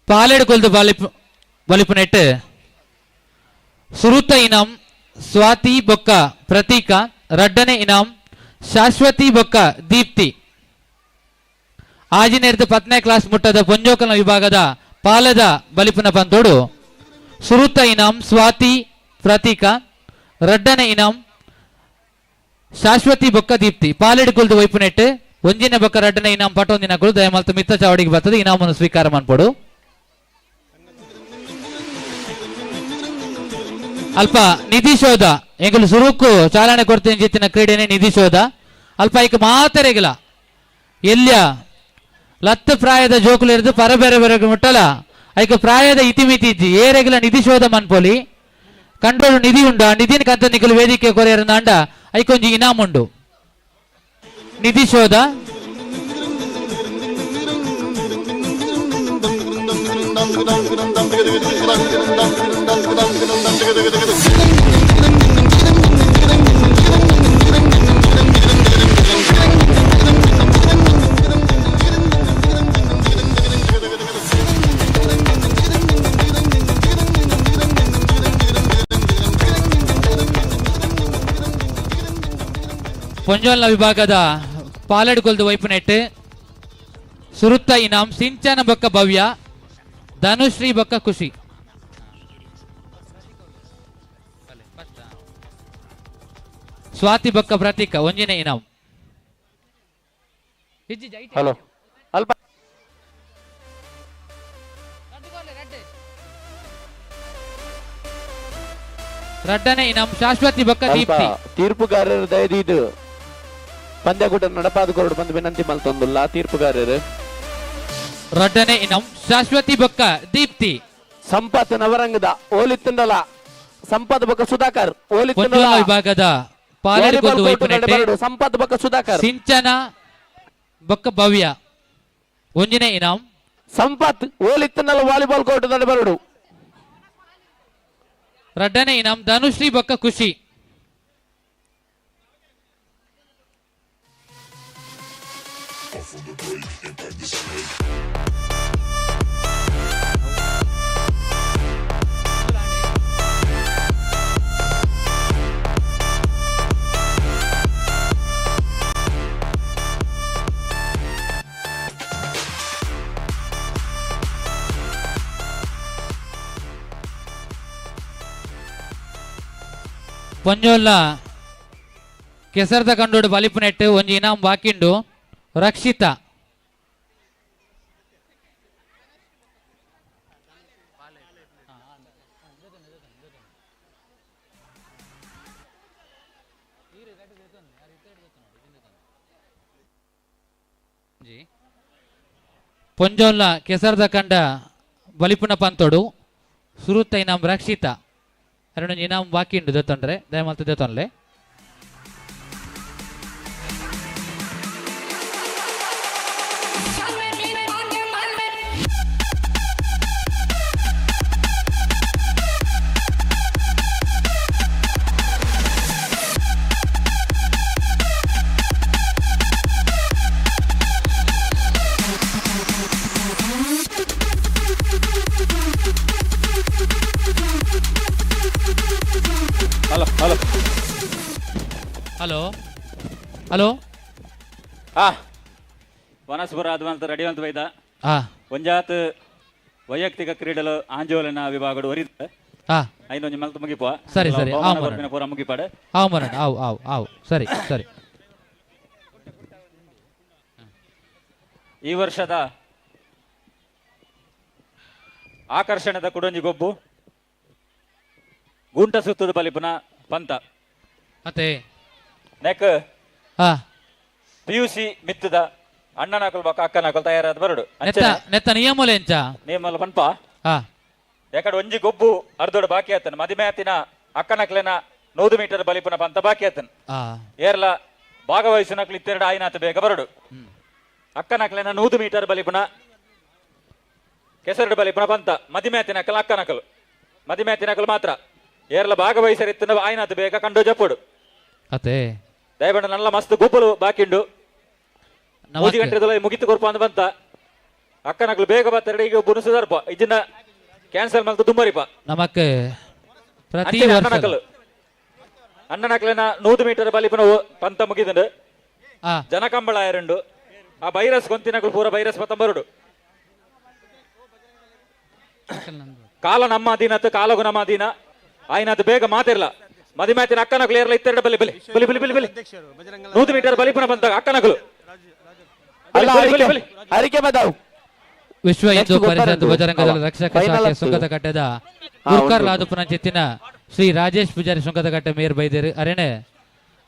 ಪಾಲೆಡ್ ಕೊಲ್ದು ಬಲಿಪು ನೆಟ್ಟು ಸುರುತ ಇನಾಂ ಸ್ವಾತಿ ಬೊಕ್ಕ ಪ್ರತೀಕ, ರಡ್ಡನೆ ಇನಾಂ ಶಾಶ್ವತಿ ಬೊಕ್ಕ ದೀಪ್ತಿ. ಆಜಿನೇರ್ದು 10ನೇ ಕ್ಲಾಸ್ ಮುಟ್ಟದ ಪೊಂಜೋಕಲ್ನ ವಿಭಾಗದ ಪಾಲದ ಬಲಿಪುನ ಪಂತೋಡು ಸುರುತ ಇನಾಂ ಸ್ವಾತಿ ಪ್ರತೀಕ, ರಡ್ಡನೆ ಇನಾಂ ಶಾಶ್ವತಿ ಬೊಕ್ಕ ದೀಪ್ತಿ. ಪಾಲೆಡ್ ಕೊಲ್ದು ವೈಪು ನೆಟ್ಟು ಒಂಜಿನ ಬೊಕ್ಕ ರಡ್ಡನೆ ಇನಾಂ ಪಟೊಂದಿನಗಳು ದಯಮಲ್ತು ಮಿತ್ತ ಚಾವಡಿಗೆ ಬರ್ತದೆ. ಇನಾಮನ್ನು ಸ್ವೀಕಾರ ಮಾಡ್ಕೊಡು. ಅಲ್ಪ ನಿಧಿ ಶೋಧ ಎಂಗಲು ಸುರುಕು ಚಾಲನೆ ಕೊಡ್ತೇನೆ ಜಿತ್ತಿನ ಕ್ರೀಡೆನೆ ನಿಧಿ ಶೋಧ. ಅಲ್ಪ ಈಗ ಮಾತರೆಗಿಲ್ಲ ಎಲ್ಯ ಲತ್ತು ಪ್ರಾಯದ ಜೋಕುಲು ಇರೋದು ಪರಬೇರೆ ಬೇರೆ ಮುಟ್ಟಲ ಐಕ ಪ್ರಾಯದ ಇತಿಮಿತಿ ಇಜ್ಜಿ ಏರೆಗಿಲ್ಲ ನಿಧಿ ಶೋಧ ಮನ್ಪೋಲಿ ಕಂಡ್ರೋಲು ನಿಧಿ ಉಂಡು. ಆ ನಿಧಿನ ಕಂತ ನಿಖಲು ವೇದಿಕೆ ಕೊರೆಯರನ್ನ ಅಂಡ ಐಕೊಂಜಿ ಇನಾಮ್ ಉಂಡು. ನಿಧಿ ಶೋಧ ಪೊಂಜೋಲ್ನ ವಿಭಾಗದ ಪಾಲೆಡ್ ಕೊಲ್ದು ವೈಪು ನೆಟ್ಟು ಸುರುತ್ತ ಇನಾಂ ಸಿಂಚನ ಬೊಕ್ಕ ಭವ್ಯ, ಧನುಶ್ರೀ ಬೊಕ್ಕ ಖುಷಿ. ಸ್ವಾತಿ ಬೊಕ್ಕ ಪ್ರತೀಕ ಒಂಜಿನ ಇನಾಂ. ಹಲೋ ಅಲ್ಪ ರಡ್ಡನೆ ಇನಾಂ ಶಾಶ್ವತಿ ಬೊಕ್ಕ ದೀಪ್ತಿ. ತೀರ್ಪುಗಾರರು ದಯದೀದು ಪಂದ್ಯಕೂಟ ನಡಪಾದು ಕೊರಡು ಬಂದು ವಿನಂತಿ ಮಲ್ತೊಂದುಲ್ಲ. ತೀರ್ಪುಗಾರರು ರಡ್ಡನೆ ಇನಾಂ ಶಾಶ್ವತಿ ಬೊಕ್ಕ ದೀಪ್ತಿ. ಸಂಪತ್ ನವರಂಗದ ಓಲಿತ್ತಂಡಲ ಸಂಪತ್ ಬೊಕ್ಕ ಸುಧಾಕರ್ ಪೊಂಜೋಲ ವಿಭಾಗದ ಪಾಲೆಡ್ ಕೊಲ್ದು ವೈಪು ನೆಟ್ಟು ಸಂಪತ್ ಬೊಕ್ಕ ಸುಧಾಕರ್ ಸಿಂಚನ ಬೊಕ್ಕ ಭವ್ಯ ಒಂಜಿನ ಇನಾಂ. ಸಂಪತ್ ಓಲಿತ್ತಂಡಲ ವಾಲಿಬಾಲ್ ಕೋರ್ಟ್ ನಡಬರಡು. ರಡ್ಡನೆ ಇನಾಂ ಧನುಶ್ರೀ ಬೊಕ್ಕ ಖುಷಿ. ಪೊಂಜೋಲ್ಲ ಕೆಸರ್ದ ಕಂಡೋಡು ಬಲಿಪು ನೆಟ್ಟು ಒಂಜಿ ಇನಾಂ ಬಾಕಿಂಡು ರಕ್ಷಿತ. ಪೊಂಜೋಲ್ಲ ಕೆಸರ್ದ ಕಂಡ ಬಲಿಪುನ ಪಂತೋಡು ಸುರುತ್ತ ಇನಾಂ ರಕ್ಷಿತ. ಎರಡು ಇನಾಮ್ ಬಾಕಿ ಉಂಟು ದತ್ತೊಂಡ್ರೆ ದಯಮಾಲ್ತು ದತ್ತೊನ್ಲೆ. ಹಲೋ ಹಲೋ ಹಲೋ ವನಸ್ಪುರ ಅದ್ವಂತ ರೆಡಿವಂತ ವೈದ ಆ ಒಂಜಾತ್ ವೈಯಕ್ತಿಕ ಕ್ರೀಡಲು ಆಂಜೋಲಿನ ವಿಭಾಗಡು ಒರಿದ ಐನೊಂಜಿ ಮಲ್ತು ಮುಗಿಪುವ. ಸರಿ ಸರಿ ಪೂರ ಮುಗಿಪಾಡು ಆವ್ ಮರಣ ಆವ್ ಆವ್ ಆವ್ ಸರಿ ಸರಿ. ಈ ವರ್ಷದ ಆಕರ್ಷಣದ ಕುಡೊಂಜಿ ಗೊಬ್ಬು ಗುಂಟ ಸುತ್ತದ ಬಲಿಪುನ ಪಂತ ಮತ್ತೆ ನೆಕ್ ಪಿಯುಸಿ ಮಿತ್ತದ ಅಣ್ಣನಾಕಲ್ ಬಕ್ಕ ಅಕ್ಕನಾಕಲ್ ತಯಾರಾದ ಬರಡು ನೆತ್ತ ನಿಯಮಲೆ ಎಂಚ ನಿಯಮಲ ಪನ್ಪ ಹಾ ಯಾಕಡೆ ಒಂಜಿ ಗೊಬ್ಬು ಅರ್ಧೋಡು ಬಾಕಿ ಆತನ ಮದಿಮೆ ಆತಿನ ಅಕ್ಕನಕ್ಲೆನ 100 ಮೀಟರ್ ಬಲಿಪುನ ಪಂತ ಬಾಕಿ ಆತನ್ ಏರ್ಲ ಭಾಗವಹಿಸಿನಕ್ಲು ಇತ್ತೆರಡು ಆಯ್ನಾತ ಬೇಗ ಬರಡು ಅಕ್ಕನಕ್ಲೆನ 100 ಮೀಟರ್ ಬಲಿಪುನ ಕೆಸರಡು ಬಲಿಪುನ ಪಂತ ಮದಿಮ್ಯಾತಿನಕಲ್ ಅಕ್ಕನಕಲು ಮದಿಮ್ಯಾತಿನಕಲು ಮಾತ್ರ ಏರ್ಲ ಭಾಗವಹಿಸರಿತ್ತಿನ ಆಯ್ನಾತ ಬೇಗ ಕಂಡು ಜಪ್ಪುಡು ಅತೆ ದಯಬಂಡ ನಲ್ಲ ಮಸ್ತ್ ಗುಬ್ಬಲು ಬಾಕಿಂಡು 3 ಗಂಟೆ ಮುಗಿತು ಕೊರ್ಪ ಅಂದ ಬಂತ ಅಕ್ಕನಕ್ಲು ಬೇಗ ಬತ್ತೆರಡು ಈಗ ಬುನುಸುದಾರ್ಪ ಇದನ್ನ ಕ್ಯಾನ್ಸಲ್ ಮಾಡ್ತು ತುಂಬರಿಪ ನಮಕ್ ಪ್ರತಿ ಅಣ್ಣನಕ್ಲೆನ 100 ಮೀಟರ್ ಬಲಿಪುನ ಪಂತ ಮುಗಿದಂಡು ಜನಕಂಬಳ ಎರಡು ಆ ವೈರಸ್ ಗೊಂತಿನಗಳು ಪೂರ ವೈರಸ್ ಪತ್ತಂಬರುಡು ಕಾಲ ನಮ್ಮ ಅಧೀನತ್ತು ಕಾಲಗು ನಮ್ಮ ಅಧೀನ ಆಯ್ನದು ಬೇಗ ಮಾತಿರ್ಲ ಮದಿಮ್ಯಾತಿನ ಅಕ್ಕನಗಳು ಏರ್ಲ ಇತ್ತೆರಡು ಬಲಿ ಬಲಿ ಬಲಿ ಬಲಿ ಬಲಿ ಬಲಿ 100 ಮೀಟರ್ ಬಲಿಪುನ ಬಂತ ಅಕ್ಕನಗಳು ಅರಿಕೆ ಬದಾವ್ ವಿಶ್ವ ಹಿಂದೂ ಪರಿಷತ್ ಬಜರಂಗ ದಳ ರಕ್ಷಕ ಶಾಖೆ ಸುಂಕದಕಟ್ಟೆದ ಗುರ್ಕರ್ ಲಾದುಪುನ ಚಿತ್ತಿನ ಶ್ರೀ ರಾಜೇಶ್ ಪೂಜಾರಿ ಸುಂಕದಕಟ್ಟೆ ಮೇಯರ್ ಬೈದೇರು ಅರೆನೆ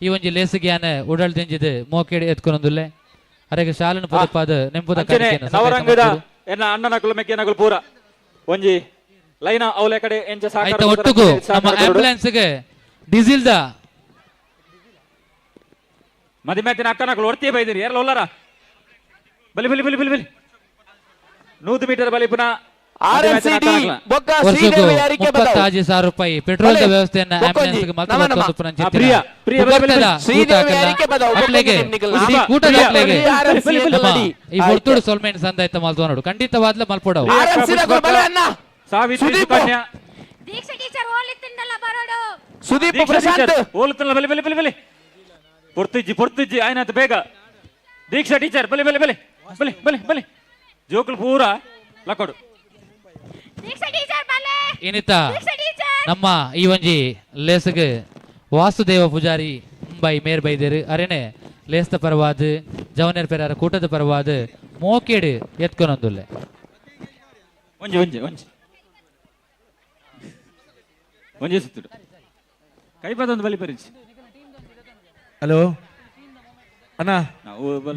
ಈ ಒಂಜಿ ಲೇಸಿಗ್ಯಾನ ಉಡಲ್ ದಿಂಜಿದ ಮೋಕೆಡಿ ಎತ್ಕೊಂದುಲ್ಲೆ ಅರೆಗೆ ಶಾಲನ ಪದಪಾದ ನೆಂಪುದ ನವರಂಗದ ಎನ್ನ ಅಣ್ಣನಕಲು ಮೆಕ್ಕೆನಕಲು ಪೂರ ಒಂಜಿ ಲೈನ ಅವಲೆ ಕಡೆ ಎಂಚ ಆಯ್ತ ಒಟ್ಟುಗು ನಮ್ಮ ಆಂಬ್ಯುಲೆನ್ಸ್ ಗೆ ಡೀಸೆಲ್ ದ ಮದಿಮ್ಯಾತಿನ ಅಕ್ಕನಕಲು ಒರ್ತಿ ಬೈದಿರಿ ಯಾರಲ್ಲ ಒಲ್ಲರ ಬಲಿ ಬಲಿ ಬಲಿ ಬಲಿ ಬಲಿ 100 ಮೀಟರ್ ಬಲಿಪುನ ವರ್ಷಕ್ಕೂ 35,000 ರೂಪಾಯಿ ಪೆಟ್ರೋಲ್ ವ್ಯವಸ್ಥೆಯನ್ನ ಆಂಬ್ಯುಲೆನ್ಸ್ ಗೆ ಈ ಹೊರ್ತುಡು ಸೊಲ್ಮೇನ್ ಸಂದಾಯ್ತ ಮಲ್ತು ನೋಡು ಖಂಡಿತವಾದ್ಲ ಮಲ್ಪೋಡವು ಸುದೀಪ್ ಪ್ರಶಾಂತ್ ಓಲುತ್ತಲ್ಲ ಬಲಿ ಬಲಿ ಬಲಿ ಬಲಿ ಪೊರ್ತಿಜ್ಜಿ ಆಯ್ನಾತ ಬೇಗ ದೀಕ್ಷಾ ಟೀಚರ್ ಬಲಿ ಬಲಿ ಬಲಿ ಬಲಿ ಬಲಿ ಬಲಿ ಜೋಕುಲು ಪೂರ ಲಕ್ಕಡು ಏನಿತ್ತ ನಮ್ಮ ಈ ಒಂಜಿ ಲೇಸ್ಗೆ ವಾಸುದೇವ ಪೂಜಾರಿ ಮುಂಬೈ ಮೇರ್ ಬೈದೇರು ಅರೆನೆ ಲೇಸ್ತ ಪರವಾದ ಜವನೇರ್ ಪೆರಾರ ಕೂಟದ ಪರವಾದ ಮೋಕೇಡು ಎತ್ಕೊಂದೊಂದುಲ್ಲೆ ಒಂಜಿ ಒಂಜಿ ಒಂಜಿ ಒಂಜಿ ಸುತ್ತುಡು ಕೈಪದೊಂದು ಬಲಿ ಪರಿಚಿ ಹಲೋ ಅಣ್ಣ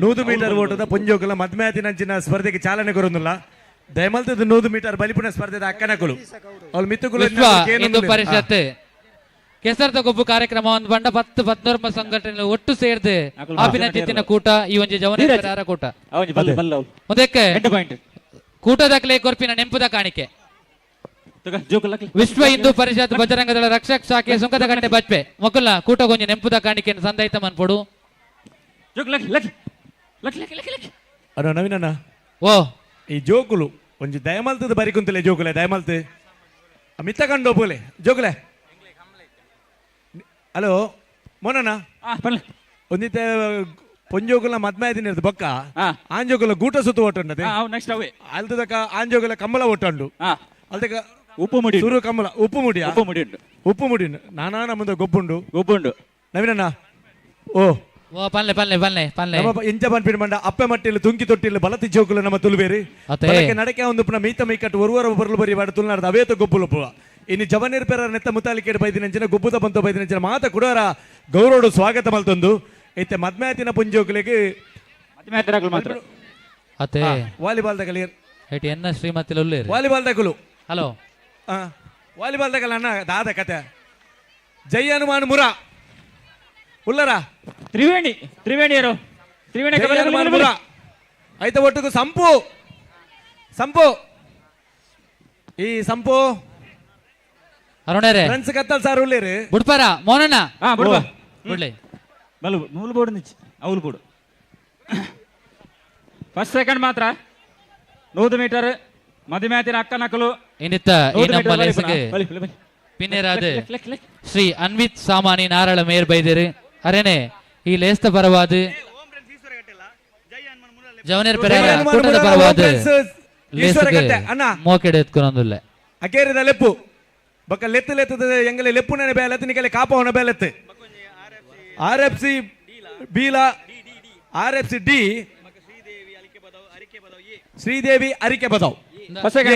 100 ಮೀಟರ್ ಓಟದ ಪುಂಜೋಕಲ ಮದ್ಮ್ಯಾತಿನಂಚಿನ ಸ್ಪರ್ಧೆಗೆ ಚಾಲನೆ ಕೊರೊಂದುಲ್ಲ ದಯಮಲ್ತದ 100 ಮೀಟರ್ ಬಲಿಪುನ ಸ್ಪರ್ಧೆದ ಅಕ್ಕನಕಲು ಅವ್ರು ಮಿತ್ತುಕುಲು ಹಿಂದೂ ಪರಿಷತ್ ಕೆಸರದ ಗೊಬ್ಬು ಕಾರ್ಯಕ್ರಮವನ್ನು ಬಂಡ 10-14 ಸಂಘಟನೆ ಒಟ್ಟು ಸೇರ್ದು ಅಭಿನಂದಿತಿನ ಕೂಟ ಈ ಒಂಜಿ ಜವನೇರ ಕೂಟ ಅದಕ್ಕೆ ಕೂಟದಕ್ಲೆ ಕೊರ್ಪಿನ ನೆಂಪುದ ಕಾಣಿಕೆ ವಿಶ್ವ ಹಿಂದೂ ಪರಿಷತ್ ಬಜರಂಗ ದಳ ರಕ್ಷಕ ಶಾಖೆ ಸುಂಕದಕಟ್ಟೆ ಬಜ್ಪೆ ಮೊಕುಲ್ಲ ಕೂಟ ಗೊಂಜಿ ನೆಂಪುದ ಕಾಣಿಕೆಯನ್ನು ಸಂದಾಯ್ತ ಮನ್ಪೊಡು ಅಣ್ಣ ನವೀನಣ್ಣ ಓ ಈ ಜೋಕುಲು ಒಂಜಿ ದಯಮಲ್ತದ ಬರಿಕುಂತಲೆ ಜೋಕುಲೆ ದಯಮಲ್ತ್ ಮಿತ್ತ ಕಂಡು ಒಪ್ಪುಲೆ ಜೋಕುಲೆ ಹಲೋ ಮೋನಣ್ಣ ಒಂದಿತ್ತ ಪೊಂಜೋಕುಲ ಮದ್ಮಾಯದಿನ ಬೊಕ್ಕ ಆಂಜೋಕುಲ ಗೂಟ ಸುತ್ತು ಒಟ್ಟುಂಡದೆ ಅಲ್ತದಕ ಆಂಜೋಕುಲ ಕಂಬಳ ಒಟ್ಟುಂಡು ಅಲ್ತಕ ಉಪ್ಪು ಮುಡಿ ಸುರು ಕಂಬಳ ಉಪ್ಪು ಮುಡಿಯ ಉಪ್ಪು ಮುಡಿ ನಾನಾ ನಮ್ಮದು ಗೊಬ್ಬುಂಡು ನವೀನಣ್ಣ ಓ ಪಲ್ಲೆ ಪಲ್ಲೆ ಪಲ್ಲೆ ಪಲ್ಲೆ ಎಂಚ ಪನ್ಪಿನ ಮಂಡ ಅಪ್ಪೆ ಮಟ್ಟಿಲು ತುಂಕಿ ತೊಟ್ಟಿಲು ಬಲತಿ ಜೋಕುಲು ನಮ್ಮ ತುಳುಬೇರಿ ಅದಕ್ಕೆ ನಡಕೆ ಒಂದು ಪುನ ಮೀತ ಮೈಕಟ್ಟು ಒರುವರ ಬರಲು ಬರಿ ಬಾಡ ತುಳುನಾಡದ ಅವೇತ ಗೊಬ್ಬುಲು ಪುವ ಇನ್ನು ಜವನೇರ್ ಪೆರ ನೆತ್ತ ಮುತಾಲಿಕೆಡ್ ಬೈದಿನಂಚಿನ ಗುಬ್ಬುದ ಬಂತು ಬೈದಿನಂಚಿನ ಮಾತ ಕುಡೋರ ಗೌರವಡು ಸ್ವಾಗತ ಮಲ್ತೊಂದು ಐತೆ ಮದ್ಮ್ಯಾತಿನ ಪುಂಜೋಕುಲಿಗೆ ಮಾತ್ರ ಅತೆ ವಾಲಿಬಾಲ್ ದಗಲಿ ಐಟಿ ಎನ್ನ ಶ್ರೀಮತಿ ಉಲ್ಲೇರಿ ವಾಲಿಬಾಲ್ ದಗಲು ಹಲೋ ವಾಲಿಬಾಲ್ ದಗಲ ಅಣ್ಣ ದಾದ ಕತೆ ಜೈ ಹನುಮಾನ್ ಮುರ ಉಲ್ಲರ ತ್ರಿವೇಣಿಯರು ಆಯ್ತ ಒಟ್ಟಿಗೂ ಸಂಪು ಈ ಸಂಪು ಅರುಣರೇ ಫ್ರೆಂಡ್ಸ್ ಕತ್ತಲ್ ಸಾರ್ ಉಳ್ಳೇರಿ ಬುಡ್ಪಾರ ಮೋನಣ್ಣ ಬಿಡ್ಲಿ ಬಲು ನೂಲು ಬೋರ್ಡ್ ನಿಚ್ಚಿ ಅವಲು ಬೋರ್ಡು ಫಸ್ಟ್ ಸೆಕೆಂಡ್ ಮಾತ್ರ 100 ಮೀಟರ್ ಮದಿಮ್ಯಾತಿನ ಅಕ್ಕನಕಲು ಇನ್ನಿತ್ತ ಈ ನಮ್ಮ ಲೇಸಿಗೆ ಪಿನ್ನೇರಾದ ಶ್ರೀ ಅನ್ವಿತ್ ಸಾಮಾನಿ ನಾರಾಳ ಮೇಯರ್ ಬೈದೇರು ಅರೇನೆ ಈ ಲೇಸ್ತ ಪರವಾದ ಜವನೇರ್ ಪೆರಾರ ಕೂಟದ ಪರವಾದ ಲೇಸ್ಗೆ ಮೋಕೆಡೆ ಎತ್ಕೊಂದುಲ್ಲ ಅಕೇರಿದ ಲೆಪ್ಪು ಬಕ್ಕ ಲೆತ್ತದ ಎಂಗಲೆ ಲೆಪ್ಪುನೇ ಬೇಲೆತ್ತು ನಿಕಲೆ ಕಾಪವನ ಬೇಲೆತ್ತು RFC ಬೀಲಾ RFC ಡಿ ಶ್ರೀದೇವಿ ಅರಿಕೆ ಬದಾವ್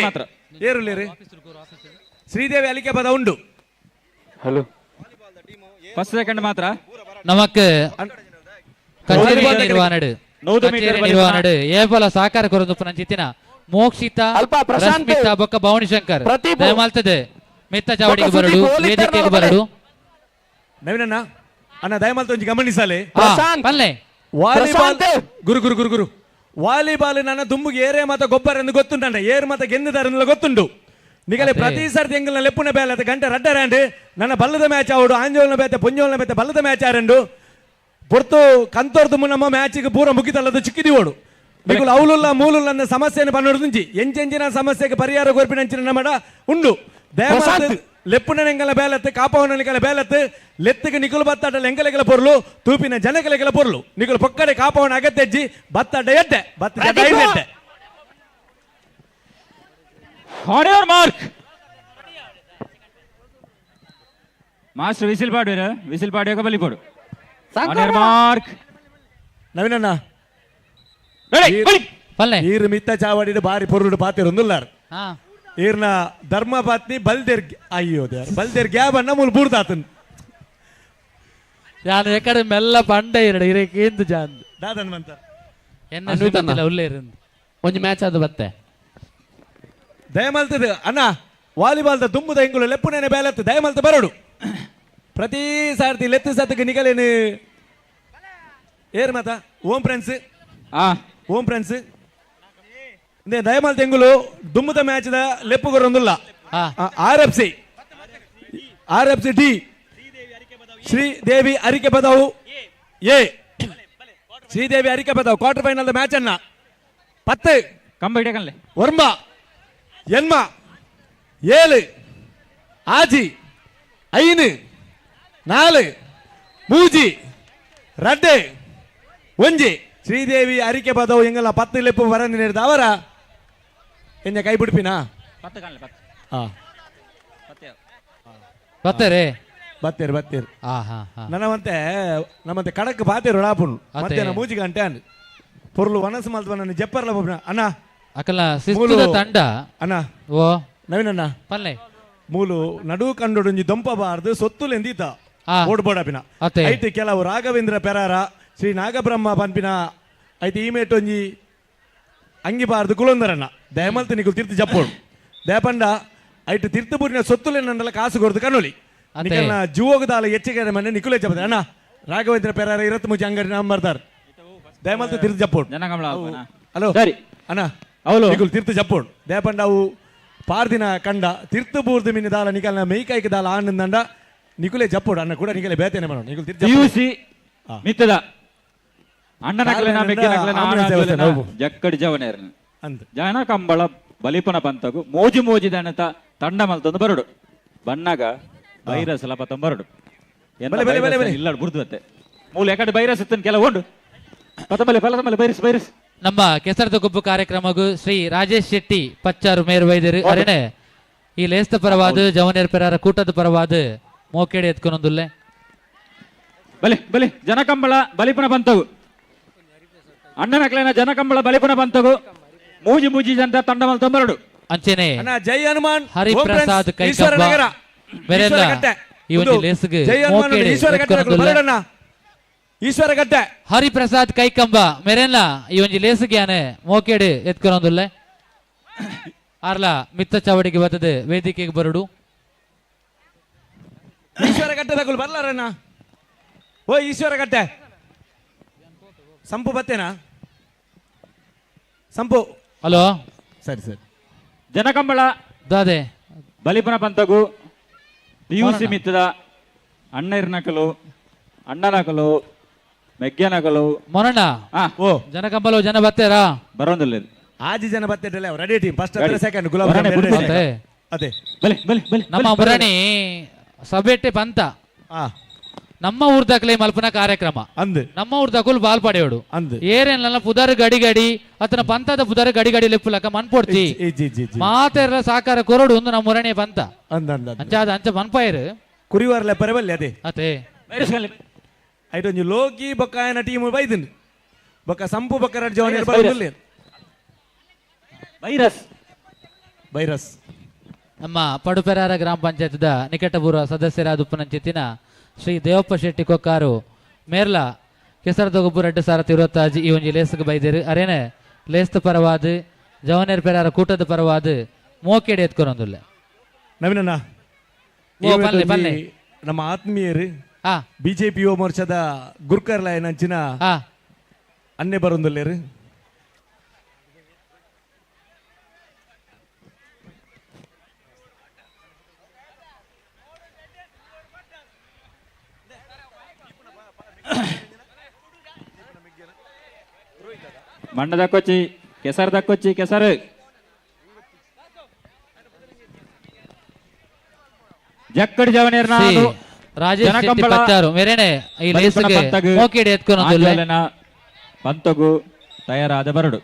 ಮಾತ್ರ ಏರುಲೇರಿ ಶ್ರೀದೇವಿ ಅಲಿಕೆ ಬದ ಉಂಡು ಹಲೋ ಫಸ್ಟ್ ಸೆಕೆಂಡ್ ಮಾತ್ರ ನಮಕ್ ಕಚೇರಿ ನಿರ್ವಹಣೆ ಏಪಲ ಸಹಕಾರ ಕೊರೊಂದು ಪುನಂಚಿತ್ತಿನ ಮೋಕ್ಷಿತ ರಶ್ಮಿತಾ ಬೊಕ್ಕ ಭವಾನಿ ಶಂಕರ್ ದಯಮಾಲ್ತದೆ ಮಿತ್ತ ಚಾವಡಿಗೆ ಬರಡು ವೇದಿಕೆಗೆ ಬರಡು ನವೀನಣ್ಣ ಅಣ್ಣ ದಯಮಾಲ್ತ ಒಂಜಿ ಗಮನಿಸಲೆ ಪಲ್ಲೆ ವಾಲಿಬಾಲ್ ಗುರು ಗುರು ಗುರು ಗುರು ವಾಲಿಬಾಲ್ ನನ್ನ ದುಂಬುಗೆ ಏರೇ ಮತ ಗೊಬ್ಬರ ಎಂದು ಗೊತ್ತುಂಟ ಏರ್ ಮತ ಗೆಂದಿದಾರ ಗೊತ್ತುಂಟು ನಿಗಲೆ ಪ್ರತಿ ಸರ್ತಿ ಎಂಗಲ್ನ ಲೆಪ್ಪುನ ಬೇಲತ್ತ ಗಂಟೆ ರಡ್ಡರಾಂಡ್ ನನ್ನ ಬಲ್ಲದ ಮ್ಯಾಚ್ ಆವಡು ಆಂಜೋಲ್ನ ಬೇತೆ ಪೊಂಜೋಲ್ನ ಬೇತೆ ಬಲ್ಲದ ಮ್ಯಾಚ್ ಆರಂಡು ಪೊರ್ತು ಕಂತೋರ್ದು ನಮ್ಮ ಮ್ಯಾಚಿಗೆ ಪೂರ ಮುಗಿತಲ್ಲದು ಚಿಕ್ಕಿದಿ ಓಡು ನಿಗುಲು ಅವಳುಲ್ಲ ಮೂಲುಲ್ಲ ಅನ್ನ ಸಮಸ್ಯೆಯನ್ನು ಪನ್ನೋಡು ಎಂಚೆಂಚಿನ ಸಮಸ್ಯೆಗೆ ಪರಿಹಾರ ಗೋರ್ಪಿನಂಚಿನ ನಮ್ಮಡ ಉಂಡು ದಯಮಾಡಿ ಲೆಪ್ಪುನ ಎಂಗಲ ಬೇಲತ್ತು ಕಾಪವನಿಗಳ ಬೇಲತ್ತು ಲೆತ್ತಿಗೆ ನಿಗುಲು ಬತ್ತಾಟ ಎಂಗಲೆಗಳ ಪೊರ್ಲು ತೂಪಿನ ಜನಗಲೆಗಳ ಪೊರ್ಲು ನಿಗುಲು ಪೊಕ್ಕಡೆ ಕಾಪವನ ಅಗತ್ಯಜ್ಜಿ ಬತ್ತಾಟ ಎಡ್ಡೆ ಬತ್ತ ಎಡ್ಡೆ ಮಾರ್ಕ್ ಮಾಸ್ಟರ್ ವಿಸಿಲ್ ಪಾಡುವ ವಿಸಿಲ್ ಪಾಡುವಾಗ ಬಲಿ ಕೊಡು ಮಾರ್ಕ್ ನವೀನಣ್ಣ ಈರ್ ಮಿತ್ತ ಚಾವಡಿ ಬಾರಿ ಪೊರುಡು ಪಾತಿರೊಂದುಲ್ಲಾರ ಈರ್ನ ಧರ್ಮ ಪತ್ನಿ ಬಲ್ದೇರ್ ಅಯ್ಯೋ ದೇವ್ರ ಬಲ್ದೇರ್ ಗ್ಯಾಬ್ ಅನ್ನ ಮೂಲ ಬೂರ್ದಾತನ್ ಯಾನು ಎಕಡೆ ಮೆಲ್ಲ ಪಂಡೆ ಇರಡು ಇರೇಕೇಂದು ಜಾನ್ ದಾದನ್ ಮಂತ ಎನ್ನ ಸುತ್ತಲ್ಲ ಉಳ್ಳೇ ಇருந்து ಒಂದು ಮ್ಯಾಚ್ ಅದು ಬತ್ತೆ ದಯಮಲ್ತದ ಅಣ್ಣ ವಾಲಿಬಾಲ್ದ ದುಂಬುದ ಹೆಂಗುಳು ಲೆಪ್ಪುನೇನೆ ಬೇಲತ್ತು ದಯಮಲ್ತ ಬರಡು ಪ್ರತಿ ಸಾರ್ತಿ ಲೆತ್ತು ಸತ್ತಕ್ಕೆ ನಿಗಲೇನು ಏರ್ ಮತ ಓಂ ಫ್ರೆಂಡ್ಸ್ ಓಂ ಫ್ರೆಂಡ್ಸ್ ದಯಮಲ್ತ ಹೆಂಗುಲು ದುಂಬುದ ಮ್ಯಾಚ್ ದ ಲೆಪ್ಪುಗೊರೊಂದುಲ್ಲ R F C D Sridevi ಅರಿಕೆ ಪದವು ಎ ಶ್ರೀದೇವಿ ಅರಿಕೆ ಪದವು ಕ್ವಾರ್ಟರ್ ಫೈನಲ್ ದ ಮ್ಯಾಚ್ ಅನ್ನ 10 ಕಂಬ ವರ್ಮ ಎನ್ಮ 7 ಆಜಿ 5 4 ಮೂಜಿ ರಡ್ಡೆ ಒಂಜಿ ಶ್ರೀದೇವಿ ಅರಿಕೆ ಪದವು ಎಂಗಲ್ಲ 10 ಲೆಪ್ಪು ಬರಂದಿ ನೀಡಿದ ಅವರ ಎಂಜ ಕೈ ಬಿಡ್ಪಿನಾ ಬತ್ತೇರೆ ಬತ್ತೇರು ಬತ್ತೇರು ನಮ್ಮಂತೆ ಕಡಕ್ ಬಾತೇರು ರಾಪುಣ್ ಮಧ್ಯಾಹ್ನ ಮೂಜಿ ಗಂಟೆ ಅನ್ ಪೊರ್ಲು ವನಸ್ ಮಲ್ತ ನನ್ನ ಜಪ್ಪರ್ಲ ಬಬ್ನ ಅಣ್ಣ ಅಕಲ ಸಿಸ್ತುದ ತಂಡ ಅಣ್ಣ ಓ ನವೀನಣ್ಣ ಪಲ್ಲೆ ಮೂಲು ನಡು ಕಂಡೊಡೊಂಜಿ ದೊಂಪಬಾರ್ದು ಸೊತ್ತುಲೆಂದೀತ ಓಡ್ಬೋಡಪಿನ ಐತಿ ಕೆಲವು ರಾಘವೇಂದ್ರ ಪೆರಾರ ಶ್ರೀ ನಾಗಬ್ರಹ್ಮ ಪನ್ಪಿನ ಐತಿ ಈಮೇಟ್ ಒಂಜಿ ಅಂಗಿಬಾರ್ದು ಕುಲೊಂದರಣ್ಣ ದಯಮಲ್ತ ನಿಗುಲು ತೀರ್ಥ ಜಪ್ಪೋಡು ದಯಪಂಡ ಐಟು ತೀರ್ಥಪುರಿನ ಸೊತ್ತುಲೆನ್ನೆಲ್ಲ ಕಾಸು ಕೊಡ್ದು ಕನ್ನೊಲಿ ನಿಕಲ್ನ ಜುವೋಗದಾಲ ಹೆಚ್ಚಿಗೆ ಮನೆ ನಿಕುಲೆ ಜಪ್ಪದ ಅಣ್ಣ ರಾಘವೇಂದ್ರ ಪೆರಾರ 23 ಅಂಗಡಿ ನಾಮ್ ಬರ್ದಾರ ದಯಮಲ್ತ ತೀರ್ಥ ಜಪ್ಪೋಡು ಹಲೋ ಸರಿ ಅಣ್ಣ ನಿಗುಲು ತೀರ್ಥ ಜಪ್ಪೋಡು ದಯಪಂಡ ಅವು ಪಾರ್ದಿನ ಕಂಡ ತೀರ್ಥಪೂರ್ತಿ ಮಿನಿ ದಾಲ ನಿಕಲ್ನ ಮೈಕೈಕ ದಾಲ ಆನಂದಂಡ ನಿಕುಲೆ ಜಪ್ಪೋಡು ಅಣ್ಣ ಕೂಡ ನಿಕಲೆ ಬೇತೇನೆ ಮಾಡೋಣ ನಿಕುಲು ತೀರ್ಥ ಪಿಯುಸಿ ಮಿತ್ತದ ಅಣ್ಣನಕಲೆನ ಮೆಕ್ಕಿನಕಲೆನ ಜಕ್ಕಡಿ ಜವನೇರ್ನ ಜನ ಕಂಬಳ ಬಲಿಪನ ಪಂತಗು ಮೋಜಿ ಮೋಜಿ ದನತ ತಂಡ ಮಲ್ತೊಂದು ಬರಡು ಬಣ್ಣಗ ವೈರಸ್ ಎಲ್ಲ ಪತ್ತ ಬರಡು ಇಲ್ಲ ಬುರ್ದುವತ್ತೆ ಮೂಲ ಎಕಡೆ ವೈರಸ್ ಇತ್ತನ್ ಕೆಲ ಉಂಡು ಪತಂಬಲೆ ಫಲತಂಬಲೆ ವೈರಸ್ ವೈರಸ್ ನಮ್ಮ ಕೆಸರದ ಗುಬ್ಬು ಕಾರ್ಯಕ್ರಮಗೂ ಶ್ರೀ ರಾಜೇಶ್ ಶೆಟ್ಟಿ ಪಚ್ಚಾರು ಮೇರು ವೈದ್ಯರು ಅರೆನೆ ಈ ಲೇಸ್ತ ಪರವಾದ ಜವನೇರ್ ಪೆರಾರ ಕೂಟದ ಪರವಾದ ಮೋಕೆಡೆ ಎತ್ಕೊಂಡೊಂದುಲ್ಲೆ ಬಲೆ ಬಲೆ ಜನಕಂಬಳ ಬಲಿಪನ ಪಂತಗು ಅಣ್ಣನಕ್ಲೇನ ಜನಕಂಬಳ ಬಲಿಪನ ಪಂತಗು ಮೂಜಿ ಮೂಜಿ ಜನತ ತಂಡ ಮಲ್ ತೊಂಬರಡು ಅಂಚೆನೆ ಜೈ ಹನುಮಾನ್ ಹರಿಪ್ರಸಾದ್ ಕೈಕಬ್ಬ ಬೇರೆಲ್ಲ ಈ ಒಂದು ಲೇಸ್ಗೆ ಮೋಕೆಡೆ ಎತ್ಕೊಂಡೊಂದುಲ್ಲೆ ಈಶ್ವರ ಗಡ್ಡೆ ಹರಿಪ್ರಸಾದ್ ಕೈಕಂಬ ಮೇರೆಲ್ಲ ಈ ಒಂದು ಲೇಸ್ಗೆ ಆನೆ ಮೋಕೆಡೆ ಎತ್ಕೊಂಡೊಂದುಲ್ಲೆ ಆರ್ಲ ಮಿತ್ತ ಚಾವಡಿಗೆ ಬರ್ತದೆ ವೇದಿಕೆಗೆ ಬರಡು ಈಶ್ವರ ಗಡ್ಡೆ ತಗೊಳ್ಳು ಬರ್ಲಾರಣ್ಣ ಓ ಈಶ್ವರ ಗಡ್ಡೆ ಸಂಪು ಬತ್ತೇನಾ ಸಂಪು ಹಲೋ ಸರಿ ಸರಿ ಜನಕಂಬಳ ದಾದೆ ಬಲಿಪನ ಪಂತಗು ಪಿಯುಸಿ ಮಿತ್ತದ ಅಣ್ಣರ್ನಕಲು ಅಣ್ಣನಕಲು ಮೆಗ್ಗೆನಕಲು ಮೊರಣ್ಣ ಓ ಜನಕಂಬಲು ಜನ ಬತ್ತೇರಾ ಬರೋದಿಲ್ಲ ಆಜಿ ಜನ ಬತ್ತೇಟಲ್ಲ ರೆಡಿ ಟೀಮ್ ಫಸ್ಟ್ ಸೆಕೆಂಡ್ ಗುಲಾಬ್ ಅದೇ ಬಲೆ ಬಲೆ ಬಲೆ ನಮ್ಮ ಮುರಣಿ ಸಭೆಟ್ಟೆ ಪಂತ ನಮ್ಮ ಊರ್ದಾಕ್ಲೆ ಮಲ್ಪನ ಕಾರ್ಯಕ್ರಮ ಅಂದ್ ನಮ್ಮ ಊರ್ದಾಕುಲ್ ಬಾಲ್ ಪಡೆಯೋಡು ಅಂದ್ ಏರೇನಲ್ಲ ಪುದರ್ ಗಡಿ ಗಡಿ ಅತನ ಪಂತದ ಪುದರ್ ಗಡಿ ಗಡಿ ಲೆಪ್ಪುಲಕ ಮನ್ಪೊಡ್ತಿ ಮಾತೆರ ಸಾಕಾರ ಕೊರಡು ಒಂದು ನಮ್ಮ ಮುರಣಿ ಪಂತ ಅಂಚಾದ ಅಂಚ ಮನ್ಪಾಯರು ಕುರಿವಾರ್ಲೆ ಪರಬಲ್ಲೆ ಅದೇ ಅದೇ ಐಟೊಂಜಿ ಲೋಕಿ ಬೊಕ್ಕಾಯನ ಟೀಮ್ ಬೈದನ್ ಬೊಕ್ಕ ಸಂಪು ಬೊಕ್ಕ ರಡ್ ಜವನೇರ್ ಬೈದಲ್ಲೆ ವೈರಸ್ ವೈರಸ್ ನಮ್ಮ ಪಡುಪೆರಾರ ಗ್ರಾಮ ಪಂಚಾಯತ್ದ ನಿಕಟಪೂರ್ವ ಸದಸ್ಯರಾದ ಉಪನಂಚಿತಿನ ಶ್ರೀ ದೇವಪ್ಪ ಶೆಟ್ಟಿ ಕೊಕ್ಕಾರು ಮೇರ್ಲ ಕೆಸರದ ಗೊಬ್ಬು ರಡ್ಡು ಸಾರತಿ 20 ಈ ಒಂಜಿ ಲೇಸ್ಗೆ ಬೈದೇರು ಅರೇನೆ ಲೇಸ್ತ ಪರವಾದ ಜವನೇರ್ ಪೆರಾರ ಕೂಟದ ಪರವಾದ ಮೋಕೆಡೆ ಎತ್ಕೊರೊಂದುಲ್ಲೆ ನವೀನಣ್ಣ ನಮ್ಮ ಆತ್ಮೀಯರು ಬಿಜೆಪಿ ಯುವ ಮೋರ್ಚಾದ ಗುರ್ಕರ್ಲ ನಂಚಿನ ಅನ್ನೆ ಬರೊಂದುಲ್ಲೇರು ಮಣ್ಣ ದಕ್ಕೊಚ್ಚಿ ಕೆಸರು ದಕ್ಕೊಚ್ಚಿ ಕೆಸರು ಜಕ್ಕಡಿ ಜವನೇರ್ನ ರಾಜೇಶ್ ಶೆಟ್ಟಿ ಪತ್ತಾರು ಮೇರೆನೆ ಈ ಲೇಸ್ಗೆ ಮೋಕೆಡೆ ಎತ್ಕೊಂಡು ಪಂತಗು ತಯಾರಾದ ಬರಡು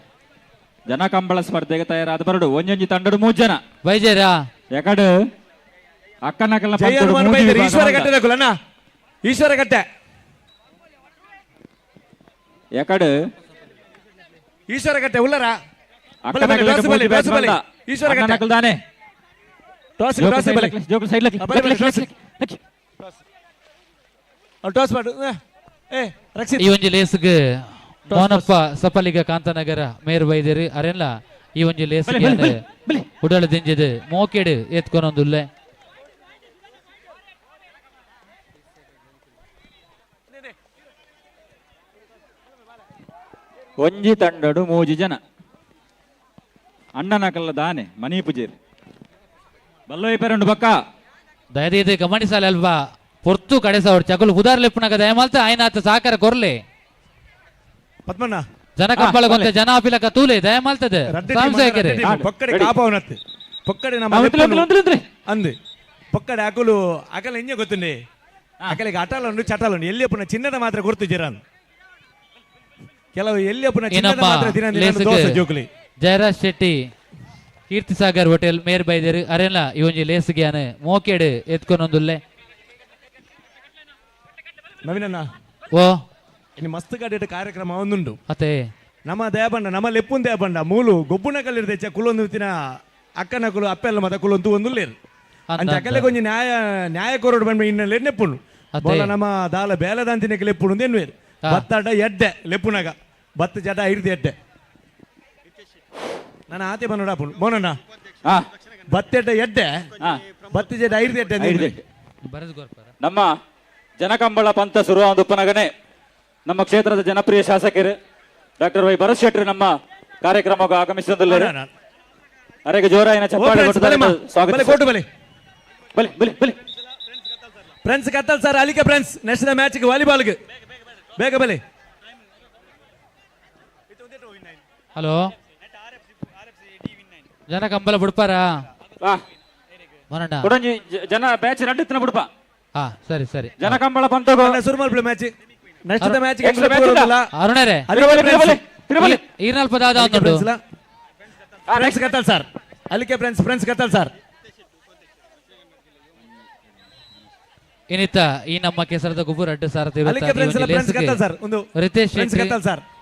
ಜನಕಂಬಳ ಸ್ಪರ್ಧೆಗೆ ತಯಾರಾದ ಬರಡು ಒಂಜೊಂಜಿ ತಂಡಡು 3 ಜನ ವೈಜರ ಯಾಕಡೆ ಅಕ್ಕನಕಲ್ಲ ಈಶ್ವರ ಕಟ್ಟೆ ಯಾಕಡೆ ಈಶ್ವರ ಕಟ್ಟೆ ಉಲ್ಲರ ಈಶ್ವರ ಕಟ್ಟೆ ದಾನೆ ಈ ಒಂಜಿ ಲೇಸ್ಗೆ ಮೋನಪ್ಪ ಸಪಲಿಗ ಕಾಂತನಗರ ಮೇರ್ ಬೈದೇರಿ ಅರೆಲ್ಲ ಈ ಒಂಜಿ ಲೇಸ್ಗೆ ಉಡಳ ದಿಂಜಿದು ಮೋಕೆಡು ಎತ್ಕೊನೊಂದುಲ್ಲೆ ಒಂಜಿ ತಂಡಡು 3 ಜನ ಅಣ್ಣನಕಲ್ಲ ದಾನೆ ಮನಿ ಪೂಜೇರಿ ಬಲ್ಲೋಯ್ಪೆರಂಡು ಬಕ್ಕ ದಯದೀದು ಗಮನಿಸಲ್ಲ ಅಲ್ವಾ ಪೊರ್ತು ಕಡೆಸವ್ರು ಚಕಲು ಉದಾರ್ಲೆಪ್ಪುನಗ ದಯಮಾಲ್ತ ಆಯ್ನಾತ ಸಾಕಾರ ಕೊರ್ಲೆ ಪದ್ಮಣ್ಣ ಜನಕಂಬಳ ಗೊತ್ತೆ ಜನ ಅಪಿಲಕ ತೂಲೆ ದಯಮಾಲ್ತದೆ ಸಾಂಸೇಕರೆ ಪಕ್ಕಡೆ ಕಾಪವನತ್ತೆ ಪಕ್ಕಡೆ ನಮ್ಮ ಅಂದು ಪಕ್ಕಡೆ ಆಕಲು ಆಕಲ ಹೆಂಗೆ ಗೊತ್ತುಂಡೆ ಆಕಲಿಗೆ ಅಟಲುಂಡು ಚಟಲುಂಡು ಎಲ್ಲಿಯಪ್ಪನ ಚಿನ್ನದ ಮಾತ್ರ ಗುರ್ತು ಜಿರಾನ್ ಕೆಲವು ಎಲ್ಲಿಯಪ್ಪನ ಚಿನ್ನದ ಮಾತ್ರ ದಿನ ಜೋಕುಲಿ ಜಯರಾಜ್ ಶೆಟ್ಟಿ ಕೀರ್ತಿ ಸಾಗರ್ ಹೋಟೆಲ್ ಮೇರ್ ಬೈದೇರು ಅರೆಲ್ಲ ಈ ಒಂಜಿ ಲೇಸ್ಗೆ ಮೋಕೆಡು ಎತ್ಕೊನೊಂದುಲ್ಲೆ ನವೀನಣ್ಣ ಓ ಇನ್ನು ಮಸ್ತ್ ಕಡೆ ಕಾರ್ಯಕ್ರಮ ಒಂದುಂಡು ಅತ್ತೆ ನಮ್ಮ ದಯಬಂಡ ನಮ್ಮ ಲೆಪ್ಪುನ್ ದಯಬಂಡ ಮೂಲು ಗೊಬ್ಬುನ ಕಲ್ಲಿರ್ದೆ ಕುಲೊಂದು ಅಕ್ಕನ ಕುಲು ಅಪ್ಪೆಲ್ಲ ಮತ ಕುಲೊಂದು ಒಂದುಲ್ಲೇರು ಅಂಚ ಅಕ್ಕಲೆ ಕೊಂಚ ನ್ಯಾಯ ಕೊರಡು ಬಂದ ಇನ್ನೆಲ್ಲ ಲೆಪ್ಪುನು ಬೋಲ ನಮ್ಮ ದಾಲ ಬೇಲದಂತಿನಕ್ಕೆ ಲೆಪ್ಪುನು ಎನ್ವೇರು ಬತ್ತಾಡ ಎಡ್ಡೆ ಲೆಪ್ಪುನಾಗ ಬತ್ತ ಜಡ ಹಿಡ್ದು ಎಡ್ಡೆ ನಾನು ಆತೆ ಬಂದೋಡ ಮೋನಣ್ಣ ಬತ್ತೆಡ್ಡ ಎಡ್ಡೆ ಬತ್ತ ಜಡ ಹಿಡ್ದು ಎಡ್ಡೆ ನಮ್ಮ ಜನಕಂಬಳ ಪಂಥ ಶುರುವಾದ ಉಪನಗನೆ ನಮ್ಮ ಕ್ಷೇತ್ರದ ಜನಪ್ರಿಯ ಶಾಸಕರು ಡಾಕ್ಟರ್ ವೈ ಭರತ್ ಶೆಟ್ಟಿ ನಮ್ಮ ಕಾರ್ಯಕ್ರಮಕ್ಕೆ ಆಗಮಿಸಿದ್ದಾರೆ ಅರೆಗೆ ಜೋರಾಯಿನ ಚಪ್ಪಾಳೆ ಫ್ರೆಂಡ್ಸ್ ಕತ್ತಲ್ ಸರ್ ಅಲಿಕೆ ಫ್ರೆಂಡ್ಸ್ ನೆಕ್ಸ್ಟ್ ಮ್ಯಾಚ್ ವಾಲಿಬಾಲ್ಗೆ ಬೇಗ ಬಲೆ ಹಲೋ ಜನಕಂಬಳ ಬಿಡ್ಪಾರ ಜನ ಬ್ಯಾಚ್ ನಡ್ಡಿತ್ತಿನ ಬಿಡ್ಪ ಸರಿ ಸರಿ ಜನಕಂಬಳ ಪಂತಗೋ ಸುರ್ಮಲ್ ಮ್ಯಾಚ್ ನೆಕ್ಸ್ಟ್ ಮ್ಯಾಚ್ ಅರುಣರೇ ಈರ್ನಲ್ ಪದಾದ ಫ್ರೆಂಡ್ಸ್ ಕತ್ತಲ್ ಸರ್ ಅಲಿಕೆ ಫ್ರೆಂಡ್ಸ್ ಕತ್ತಲ್ ಸರ್ ಏನಿತ್ತ ಈ ನಮ್ಮ ಕೆಸರದ ಗುಬ್ಬು ಅಡ್ಡ ಸಾರಥಿ ರಿತೇಶ್ ಶೆಟ್ಟಿ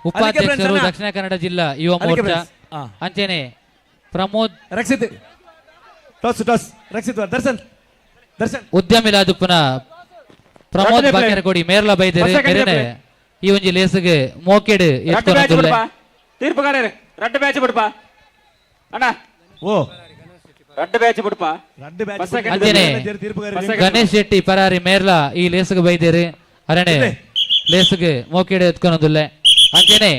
ಉಪಾಧ್ಯಕ್ಷರು ದಕ್ಷಿಣ ಕನ್ನಡ ಜಿಲ್ಲಾ ಯುವ ಮೋರ್ಚಾ ಅಂಚೆನೆ ಪ್ರಮೋದ್ ರಕ್ಷಿತ್ ದರ್ಶನ್ ಉದ್ಯಮಿ ಲಾದುಪ್ಪನ ಪ್ರಮೋದ್ ಬಾಕೆರಕೋಡಿ ಮೇರ್ಲ ಬೈದೇರಿ ಈ ಒಂಜಿ ಲೇಸ್ಗೆ ಮೋಕೆಡು ಎತ್ಕೊಂಡು ತೀರ್ಪುಗಾರರು ರಡ್ಡ ಬ್ಯಾಚ್ ಬಿಡ್ಪ ಅಣ್ಣ ಓ ರಡ್ಡ ಬ್ಯಾಚ್ ಬಿಡ್ಪ ಅಂಚೆನೆ ಗಣೇಶ್ ಶೆಟ್ಟಿ ಪರಾರಿ ಮೇರ್ಲ ಈ ಲೇಸ್ಗೆ ಬೈದೇರಿ ಅರಣೆ ಲೇಸ್ಗೆ ಮೋಕೆಡು ಎತ್ಕೊನೊಂದುಲ್ಲೆ ಅಂಚೆನೆ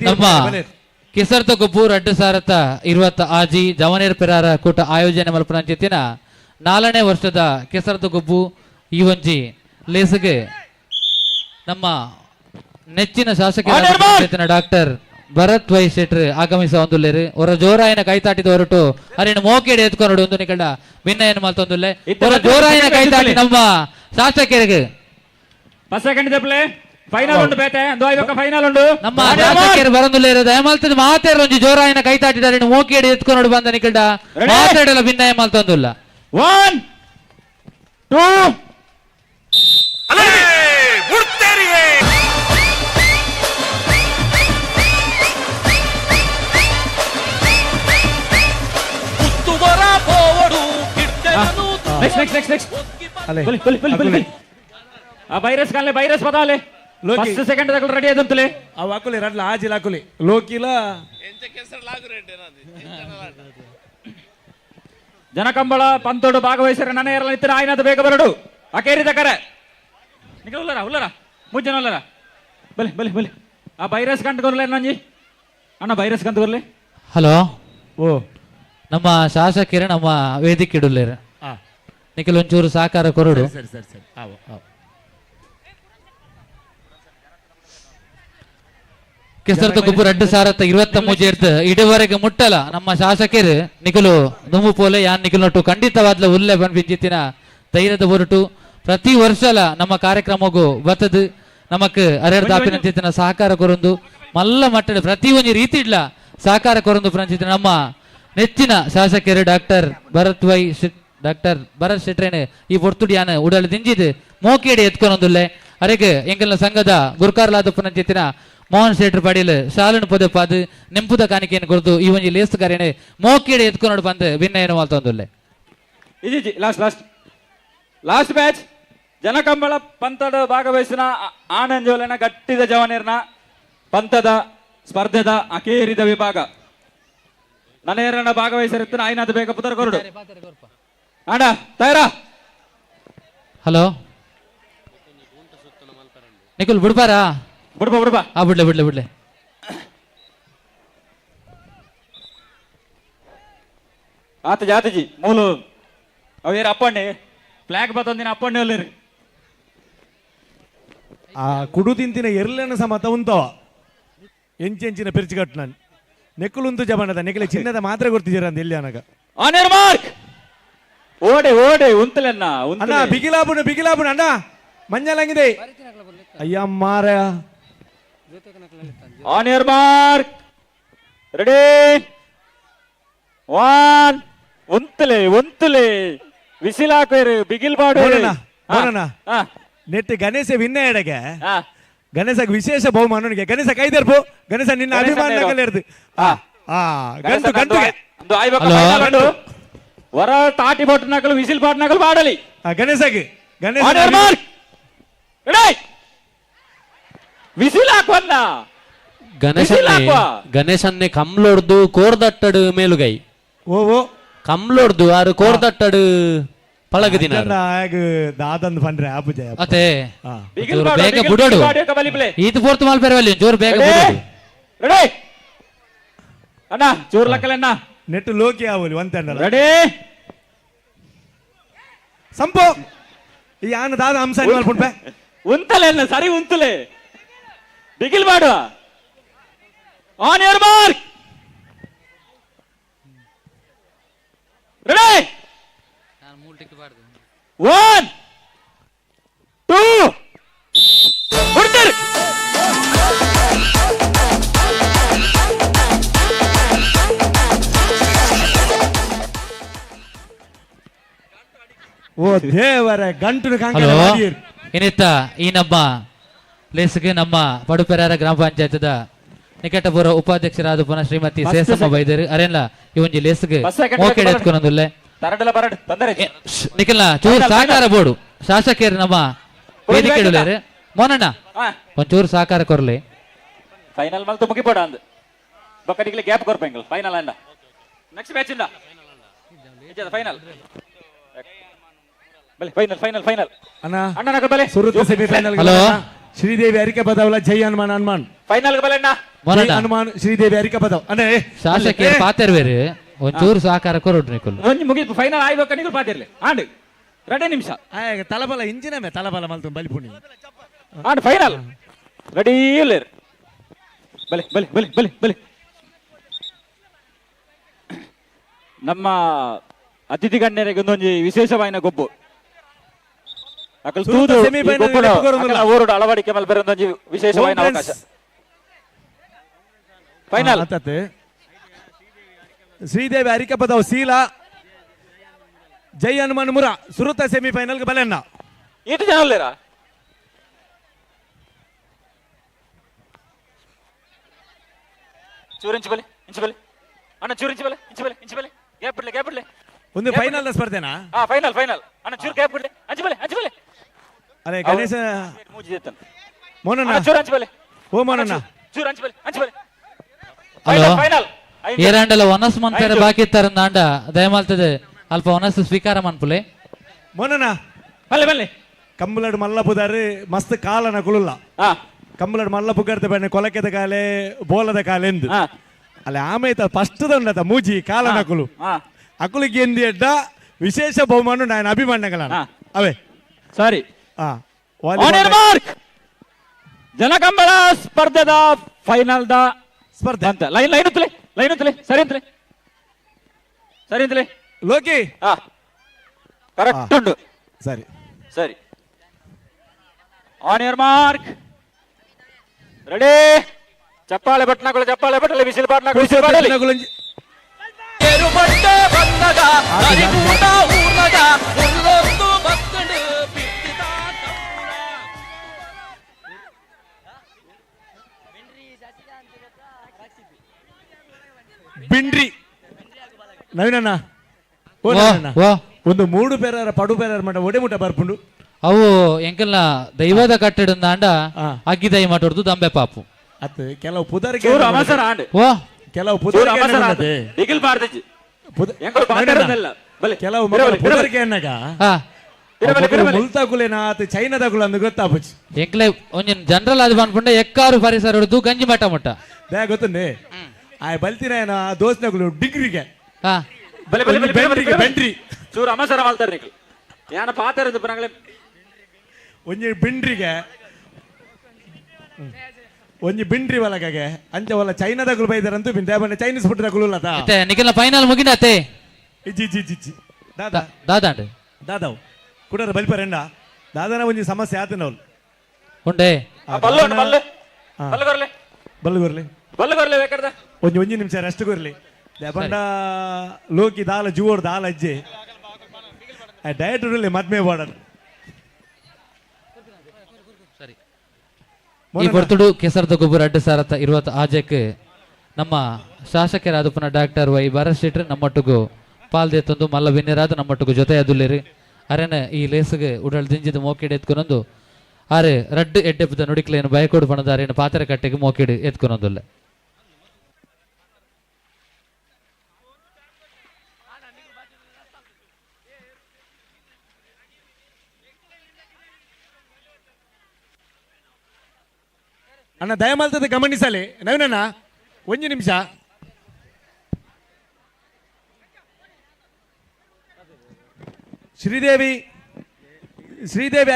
ನಮ್ಮ ಕೆಸರ್ತ ಗುಬ್ಬೂರ್ ಅಡ್ಡ ಸಾರತ 20 ಆಜಿ ಜವನೇರ್ ಪೆರಾರ ಕೂಟ ಆಯೋಜನೆ ಮಲ್ಪನ ಜೊತೆನ 4ನೇ ವರ್ಷದ ಕೆಸರ್ತ ಗುಬ್ಬು ಈ ಒಂಜಿ ಲೇಸ್ಗೆ ನಮ್ಮ ನೆಚ್ಚಿನ ಶಾಸಕ ಡಾಕ್ಟರ್ ಭರತ್ ವೈ ಶೆಟ್ರ್ ಆಗಮಿಸ ಒಂದುಲ್ಲೇರು ಅವರ ಜೋರಾಯಿನ ಕೈತಾಟಿದ ಹೊರಟು ಅರೇನು ಮೋಕೆಡೆ ಎತ್ಕೊಂಡು ಒಂದು ನಿಕಂಡ ಭಿನ್ನ ಏನು ಮಲ್ತೊಂದುಲ್ಲೆ ಅವರ ಜೋರಾಯಿನ ಕೈತಾಟಿ ನಮ್ಮ ಶಾಸಕರಿಗೆ ಫೈನಲ್ ಉಂಟು ಬೇತೆ ಫೈನಲ್ ಉಂಟು ನಮ್ಮ ಶಾಸಕರು ಬರಂದುಲ್ಲೇರು ದಯಮಾಲ್ತದ ಮಾತಾಡ ಒಂಜಿ ಜೋರಾಯಿನ ಕೈತಾಟಿದ ಮೋಕೆಡೆ ಎತ್ಕೊಂಡು ಬಂದ ನಿಕಂಡ ಮಾತಾಡಲ್ಲ ಭಿನ್ನ ಮಲ್ತೊಂದುಲ್ಲ 1 2 వైరస్ కాలే వైరస్ పదాలే ఫస్ట్ సెకండ్ దగ్గర రెడీ అదంతలే ఆ వాకులే రడ్ల ఆజి లాకులే లోకిలా ಜನಕಂಬಳ ಪಂತೋಡು ಭಾಗವಹಿಸಿರ ನನ್ನ ಎರಲಿತ್ತಿನ ಆಯ್ನದ ಬೇಗ ಬರಡು ಅಕೇರಿದ ಕರೆ ನಿಖಿಲ್ ಉಲ್ಲರ ಮುಜ್ಜನ ಉಲ್ಲರ ಬಲೆ ಬಲೆ ಬಲೆ ಆ ಬೈರಸ್ ಕಂಡು ಕೊರ್ಲೆ ನಂಜಿ ಅಣ್ಣ ಬೈರಸ್ ಕಂಡು ಕೊರ್ಲೆ. ಹಲೋ ಓ ನಮ್ಮ ಶಾಸಕರು ನಮ್ಮ ವೇದಿಕೆ ಇಡುಲ್ಲೇರ ನಿಖಿಲ್ ಒಂಚೂರು ಸಹಕಾರ ಕೊರಡು. ಸರಿ ಸರಿ ಸರಿ ಆವು ಆವು ಕೆಸರತ ಗುಬ್ಬು 2023 ಇಡುವರೆಗೆ ಮುಟ್ಟಲ ನಮ್ಮ ಶಾಸಕರು ನಿಖಲು ನುಮ್ಮು ಪೋಲೆ ಯಾನ್ ನಿಖಲ್ ನೊಟ್ಟು ಖಂಡಿತವಾದ್ಲ ಉಲ್ಲೆ ಬಂದ್ಬಿಂಜಿತ್ತಿನ ಧೈರ್ಯದ ಹೊರಟು ಪ್ರತಿ ವರ್ಷಲ ನಮ್ಮ ಕಾರ್ಯಕ್ರಮಗೂ ಬತ್ತದು ನಮಕ್ ಅರೆರ್ ದಾಪಿನ ಸಹಕಾರ ಕೊರೊಂದು ಮಲ್ಲ ಮಟ್ಟದ ಪ್ರತಿ ಒಂದು ರೀತಿ ಇಡ್ಲ ಸಹಕಾರ ಕೊರೊಂದು ಪ್ರಂಚಿತ ನಮ್ಮ ನೆಚ್ಚಿನ ಶಾಸಕರು ಡಾಕ್ಟರ್ ಭರತ್ ಶೆಟ್ರೇನೆ ಈ ಪೊರ್ತುಡಿಯಾನ ಉಡಲ್ ದಿಂಜಿದ್ ಮೋಕೇಡಿ ಎತ್ಕೊಂಡೊಂದುಲ್ಲೆ ಅರೆಗೆ ಎಂಕಲ್ನ ಸಂಘದ ಗುರ್ಕಾರ್ಲಾದ ಪುನಂಚಿತ್ತಿನ ಮೋಹನ್ ಶೆಟ್ರ್ ಪಾಡೀಲ್ ಶಾಲನ್ ಪೊದೆ ಪಾದು ನೆಂಪುದ ಕಾಣಿಕೆಯನ್ನು ಕೊರದು ಈ ಒಂಜಿ ಲೇಸ್ ಕಾರ್ಯನೆ ಮೋಕೇಡಿ ಎತ್ಕೊಂಡು ಬಂದು ಭಿನ್ನಯನ ಮಾಡ್ತೊಂದುಲ್ಲೆ. ಇಜಿ ಲಾಸ್ಟ್ ಮ್ಯಾಚ್ ಜನಕಂಬಳ ಪಂತದ ಭಾಗವಹಿಸಿನ ಆನಂಜೋಲನ ಗಟ್ಟಿದ ಜವನೇರ್ನ ಪಂತದ ಸ್ಪರ್ಧೆದ ಅಕೇರಿದ ವಿಭಾಗ ನನೇರನ ಭಾಗವಹಿಸಿರುತ್ತಾನೆ ಆಯ್ನದ ಬೇಗ ಪುತ್ರ ಕೊರಡು ಆಡ ತಯಾರ. ಹಲೋ ನಿಖಿಲ್ ಬಿಡ್ಬಾರಾ ಬಿಡ್ಬಾ ಆ ಬಿಡ್ಲೆ ಆತ ಜಾತಜಿ ಮೂಲು ಅವೇರ ಅಪ್ಪಣ್ಣೆ ಫ್ಲಾಗ್ ಬತ್ತೊಂದಿನ ಅಪ್ಪಣ್ಣೆ ಒಲ್ಲೇರಿ ಆ ಕುಡು ತಿಂತಿನ ಎರ್ಲೆನ ಸಮತ ಉಂತವ ಎಂಚೆಂಚಿನ ಪೆರ್ಚಿಗಟ್ಟು ನಾನು ನೆಕ್ಕುಲುಂತು ಜಬಣದ ನೆಕ್ಕಲೆ ಚಿನ್ನದ ಮಾತ್ರ ಕೊಡ್ತಿದ್ದೀರ ಅಂತ ಎಲ್ಲಿ ಅನಗ ಆನೇರ್ ಮಾರ್ಕ್ ಓಡೆ ಉಂತಲೆನ್ನ ಅಣ್ಣ ಬಿಗಿಲಾಬುಣ ಅಣ್ಣ ಮಂಜಲಂಗಿದೆ ಅಯ್ಯ ಮಾರ Aner mark ready one ಉಂತಲೆ whistle ಹಾಕೋರು ಬಿಗಿಲ್ ಬಾಡು ನೆಟ್ ಗಣೇಶ ವಿನ್ನ ಎಡೆಗೆ ಗಣೇಶಗೆ ವಿಶೇಷ ಬಹುಮಾನನಿಗೆ ಗಣೇಶ ಕೈದರ್ಪು ಗಣೇಶ ನಿನ್ನ ಅಭಿಮಾನ ಇರ್ದು ಗಂಟು ಹೊರ ತಾಟಿ ಬಾಟ್ ನಕಲು ವಿಸಿಲ್ ಬಾಟ್ ನಕಲು ಬಾಡಲಿ ಗಣೇಶಗೆ ವಿಸಿಲ್ ಹಾಕೋನ್ನ ಗಣೇಶನ್ನೇ ಕಮ್ಲೊಡ್ದು ಕೋರ್ದಟ್ಟಡು ಮೇಲುಗೈ ಓ ಕಮ್ಲೊಡ್ದು ಆರು ಕೋರ್ದಟ್ಟಡು ಪಳಗದಿನ ದಾದಂದು ಪಂಡ್ರೆ ಆಪುಜಯ ಅತೆ ಬೇಗ ಬಿಡೋಡು ಇದು ಪೋರ್ತು ಮಾಲ್ಪೇರವಲ್ಲಿ ಜೋರು ಬೇಗ ರೆಡಿ ಅಣ್ಣ ಚೂರ್ ಲಕ್ಕಲಣ್ಣ ನೆಟ್ಟು ಲೋಕಿ ಆವಲಿ ಒಂತಂಡಲ್ಲ ರೆಡಿ ಸಂಪು ಈ ಆನ ದಾದ ಅಂಶ ಮಾಡ್ಬಿಡ್ಬೆ ಉಂತಲೆ ಅಲ್ಲ ಸರಿ ಉಂತಲೆ ಬಿಗಿಲ್ ಮಾಡುವ ಆನ್ ಯುವರ್ ಮಾರ್ಕ್ ರೆಡಿ 1 2 ಹೊಡ್ತಾರೆ ಓ ದೇವರ ಗಂಟು ಏನಿತ್ತ ಈ ನಮ್ಮ ಲೇಸ್ಗೆ ನಮ್ಮ ಪಡುಪೆರಾರ ಗ್ರಾಮ ಪಂಚಾಯತದ ನಿಕಟಪುರ ಉಪಾಧ್ಯಕ್ಷರಾದ ಪುನಃ ಶ್ರೀಮತಿ ಸೇಸಮ್ಮ ಬೈದರು ಅರೆಲ್ಲ ಈ ಒಂಜಿ ಲೇಸ್ಗೆ ಮೋಕೆಡೆ ಎತ್ಕೊಂಡೊಂದುಲ್ಲೆ ನಿಖಿಲ್ನ ಚೂರು ಸಹಕಾರ ಬೋಡು ಶಾಸಕರು ನಮ್ಮ ವೇದಿಕೆ ಇಡಲೇರು ಮೋನಣ್ಣ ಒಂಚೂರು ಸಹಕಾರ ಕೊರ್ಲಿ ಫೈನಲ್ ಮಲ್ತು ಮುಗಿಬೋಡ ಅಂದ್ ಬೊಕ್ಕಡಿಗೆ ಗ್ಯಾಪ್ ಕೊರ್ಪೆಂಗಲ್ ಫೈನಲ್ ಅಂಡ ನೆಕ್ಸ್ಟ್ ಮ್ಯಾಚ್ ಇಂದ ಫೈನಲ್ ಬಲೆ ಫೈನಲ್ ಅಣ್ಣ ಅಣ್ಣ ಬಲೆ ಸುರುತ ಸೆಮಿಫೈನಲ್ ಹಲೋ ಶ್ರೀದೇವಿ ಅರಿಕೆ ಪದವಲ್ಲ ಜೈ ಹನುಮಾನ್ ಫೈನಲ್ ಬಲೆ ಅಣ್ಣ ಹನುಮಾನ್ ಶ್ರೀದೇವಿ ಅರಿಕೆ ಪದವ್ ಅಣ್ಣ ಶಾಸಕರು ಪಾತೆರ್ವೇರು ಒಂಚೂರು ಸಹಕಾರ ಕೊರಡು ನಿಖಿಲ್ ಒಂಜಿ ಮುಗಿದು ಫೈನಲ್ ಆಯ್ಬೇಕ ನಿಖಿಲ್ ಪಾತಿರ್ಲಿ ಆಂಡ್ 2 ನಿಮಿಷ ತಲಬಲ ಇಂಜಿನ ಮೇ ತಲಬಲ ಮಲ್ತು ಬಲಿಪುಣಿ ಆಂಡ್ ಫೈನಲ್ ರೆಡಿ ಇಲ್ಲೇರ್ ಬಲೆ ನಮ್ಮ ಅತಿಥಿ ಗಣ್ಯರಿಗೆ ಒಂದೊಂದು ವಿಶೇಷವಾದ ಗೊಬ್ಬು ಊರುಡು ಅಳವಡಿಕೆ ಮೇಲೆ ಬರೋದೊಂದು ವಿಶೇಷವಾದ ಅವಕಾಶ ಫೈನಲ್ ಶ್ರೀದೇವಿ ಅರಿಕೆ ಪದವ್ ಶೀಲ ಜೈ ಹನುಮಾನ್ ಮುರ ಸುರುತ ಸೆಮಿಫೈನಲ್ ಬಲೆನ್ನ ಇಟ್ಟು ಜನ ಅಲ್ಲೇರಾ ಚೂರಿಂಚು ಬಲೆ ಅಣ್ಣ ಚೂರಿಂಚು ಬಲೆ ಗ್ಯಾಪ್ ಬಿಡ್ಲೆ ಒಂದು ಫೈನಲ್ ಸ್ಪರ್ಧೆನಾ ಫೈನಲ್ ಅಣ್ಣ ಚೂರು ಗ್ಯಾಪ್ ಬಿಡ್ಲೆ ಅಂಚು ಬಲೆ ಅರೆ ಗಣೇಶ ಮೂಜಿ ಜೇತನ್ ಮೋನಣ್ಣ ಚೂರು ಅಂಚು ಬಲೆ ಓ ಮೋನಣ್ಣ ಚೂರು ಅಂಚು ಬಲೆ ಹಲೋ ಏರಂಡಲ ಒನಸ್ ಮಂತರ ಬಾಕಿ ಇತ್ತಾರ ನಾಂಡ ದಯಮಾಲ್ತದೆ ಅಲ್ಪ ಒನಸ್ ಸ್ವೀಕಾರ ಮನ್ಪುಲೆ ಮೊನನ ಬಲ್ಲೆ ಬಲ್ಲೆ ಕಂಬುಲಡ್ ಮಲ್ಲ ಪುದಾರು ಮಸ್ತ್ ಕಾಲನ ಕುಳುಲ್ಲ ಕಂಬುಲಡ್ ಮಲ್ಲ ಪುಗರ್ತ ಬಣ್ಣ ಕೊಲಕೆದ ಕಾಲೆ ಬೋಲದ ಕಾಲೆ ಎಂದು ಅಲ್ಲ ಆಮೇತ ಫಸ್ಟ್ ಉಂಡತ ಮೂಜಿ ಕಾಲನ ಕುಲು ಅಕುಲಿಗೆ ಎಂದಿ ಎಡ್ಡ ವಿಶೇಷ ಬಹುಮಾನ ನಾನು ಅಭಿಮಾನಗಳ ಅವೇ ಸಾರಿ ಜನಕಂಬಳ ಸ್ಪರ್ಧೆದ ಫೈನಲ್ ದ ಸ್ಪರ್ಧೆ ಅಂತ ಲೈನ್ ಉತ್ತಲೆ ಸರಿ ಅಂತಲೇ ಲೋಕಿ ಕರೆಕ್ಟ್ ಉಂಟು ಸರಿ ಸರಿ ಆನ್ ಯರ್ ಮಾರ್ಕ್ ರೆಡಿ ಚಪ್ಪಾಳೆ ಬಟ್ಟಲೆ ಬಿಸಿಲು ಬಾಟ್ನಗಳು ಬಿಂಡ್ರಿ ನವೀನಣ್ಣ ಒಂದು ಮೂಡು ಪೇರಾರ ಪಡು ಪೇರಾರ ಮಠ ಒಡೆ ಮುಟ ಬರ್ಪುಂಡು ಅವು ಎಂಕಲ್ನ ದೈವದ ಕಟ್ಟಡ ಅಂಡ ಅಗ್ಗಿ ದೈ ಮಾತಾಡುದು ದಂಬೆ ಪಾಪು ಅತ್ ಕೆಲವು ಪುದರಿಗೆ ಕೆಲವು ಕೆಲವು ಪುದರಿಗೆ ಅನ್ನಗ ಮುಲ್ತಾಗುಲೇನ ಆತ ಚೈನಾದಾಗುಲ ಅಂದು ಗೊತ್ತಾಪುಚ್ಚಿ ಎಂಕ್ಲೆ ಒಂಜನ್ ಜನರಲ್ ಅದು ಬಂದ್ಪುಂಡ ಎಕ್ಕಾರು ಪರಿಸರ ಹೊಡೆದು ಗಂಜಿ ಮಠ ಮುಟ್ಟ ದೇ ಗೊತ್ತಂಡೆ ಆ ಬಲ್ತಿನ ದೋಸ್ನಗಳು ಡಿಗ್ರಿಗೆ ಬೆಂಡ್ರಿ ಚೂರು ಅಮಸರ ಮಾಡ್ತಾರೆ ಯಾನ ಪಾತ್ರ ಒಂಜಿ ಬಿಂಡ್ರಿಗೆ ಒಂಜಿ ಬಿಂಡ್ರಿ ಒಳಗೆ ಅಂಚ ಒಲ್ಲ ಚೈನಾದಾಗಲು ಬೈದಾರಂತೂ ಬಿಂದೆ ಚೈನೀಸ್ ಫುಡ್ದಾಗಲು ನಿಖಿಲ ಫೈನಲ್ ಮುಗಿನತೆ ಇಜ್ಜಿ ದಾದಾಂಡ್ ದಾದಾವ್ ಕುಡರ ಬಲಿಪರೆಂಡ ದಾದಾನ ಒಂಜಿ ಸಮಸ್ಯೆ ಆತನವಲ್ ಉಂಡೆ ಬಲ್ಲುಗೊರ್ಲಿ ಒಂಜಿ ನಿಮಿಷ ರೆಸ್ಟ್ ಕೊರ್ಲಿ ಬಂಡ ಲೋಕಿ ದಾಲ ಜೂವೋಡು ದಾಲ ಅಜ್ಜೆ ಡಯಟ್ ಉಡಲಿ ಮದ್ಮೆ ಬಾಡನ್ ಈ ಬರ್ತುಡು ಕೆಸರದ ಗೊಬ್ಬರ ಅಡ್ಡ ಸಾರತ ಇರುವತ್ತ ಆಜಕ್ಕೆ ನಮ್ಮ ಶಾಸಕರಾದ ಪುನಃ ಡಾಕ್ಟರ್ ವೈ ಬಾರಶೆಟ್ರು ನಮ್ಮೊಟ್ಟಿಗೂ ಪಾಲ್ದೆತ್ತೊಂದು ಮಲ್ಲ ವಿನ್ಯರಾದ ನಮ್ಮೊಟ್ಟಿಗೂ ಜೊತೆ ಅದುಲ್ಲೇರಿ ಅರೆನ ಈ ಲೇಸಿಗೆ ಉಡಲ್ ದಿಂಜಿದ ಮೋಕೆಡ್ ಎತ್ಕೊನೊಂದು ಆರೆ ರಡ್ಡು ಎಡ್ಡೆಪ್ಪದ ನುಡಿಕ್ಲೇನು ಬಯಕೋಡು ಪಣದ ಅರೇನ ಪಾತ್ರೆ ಕಟ್ಟೆಗೆ ಮೋಕೆಡ್ ಎತ್ಕೊನೊಂದುಲ್ಲ ಅಣ್ಣ ದಯಮಾಲ್ತದೆ ಗಮನಿಸಲಿ ನವೀನಣ್ಣ ಒಂದು ನಿಮಿಷ ಶ್ರೀದೇವಿ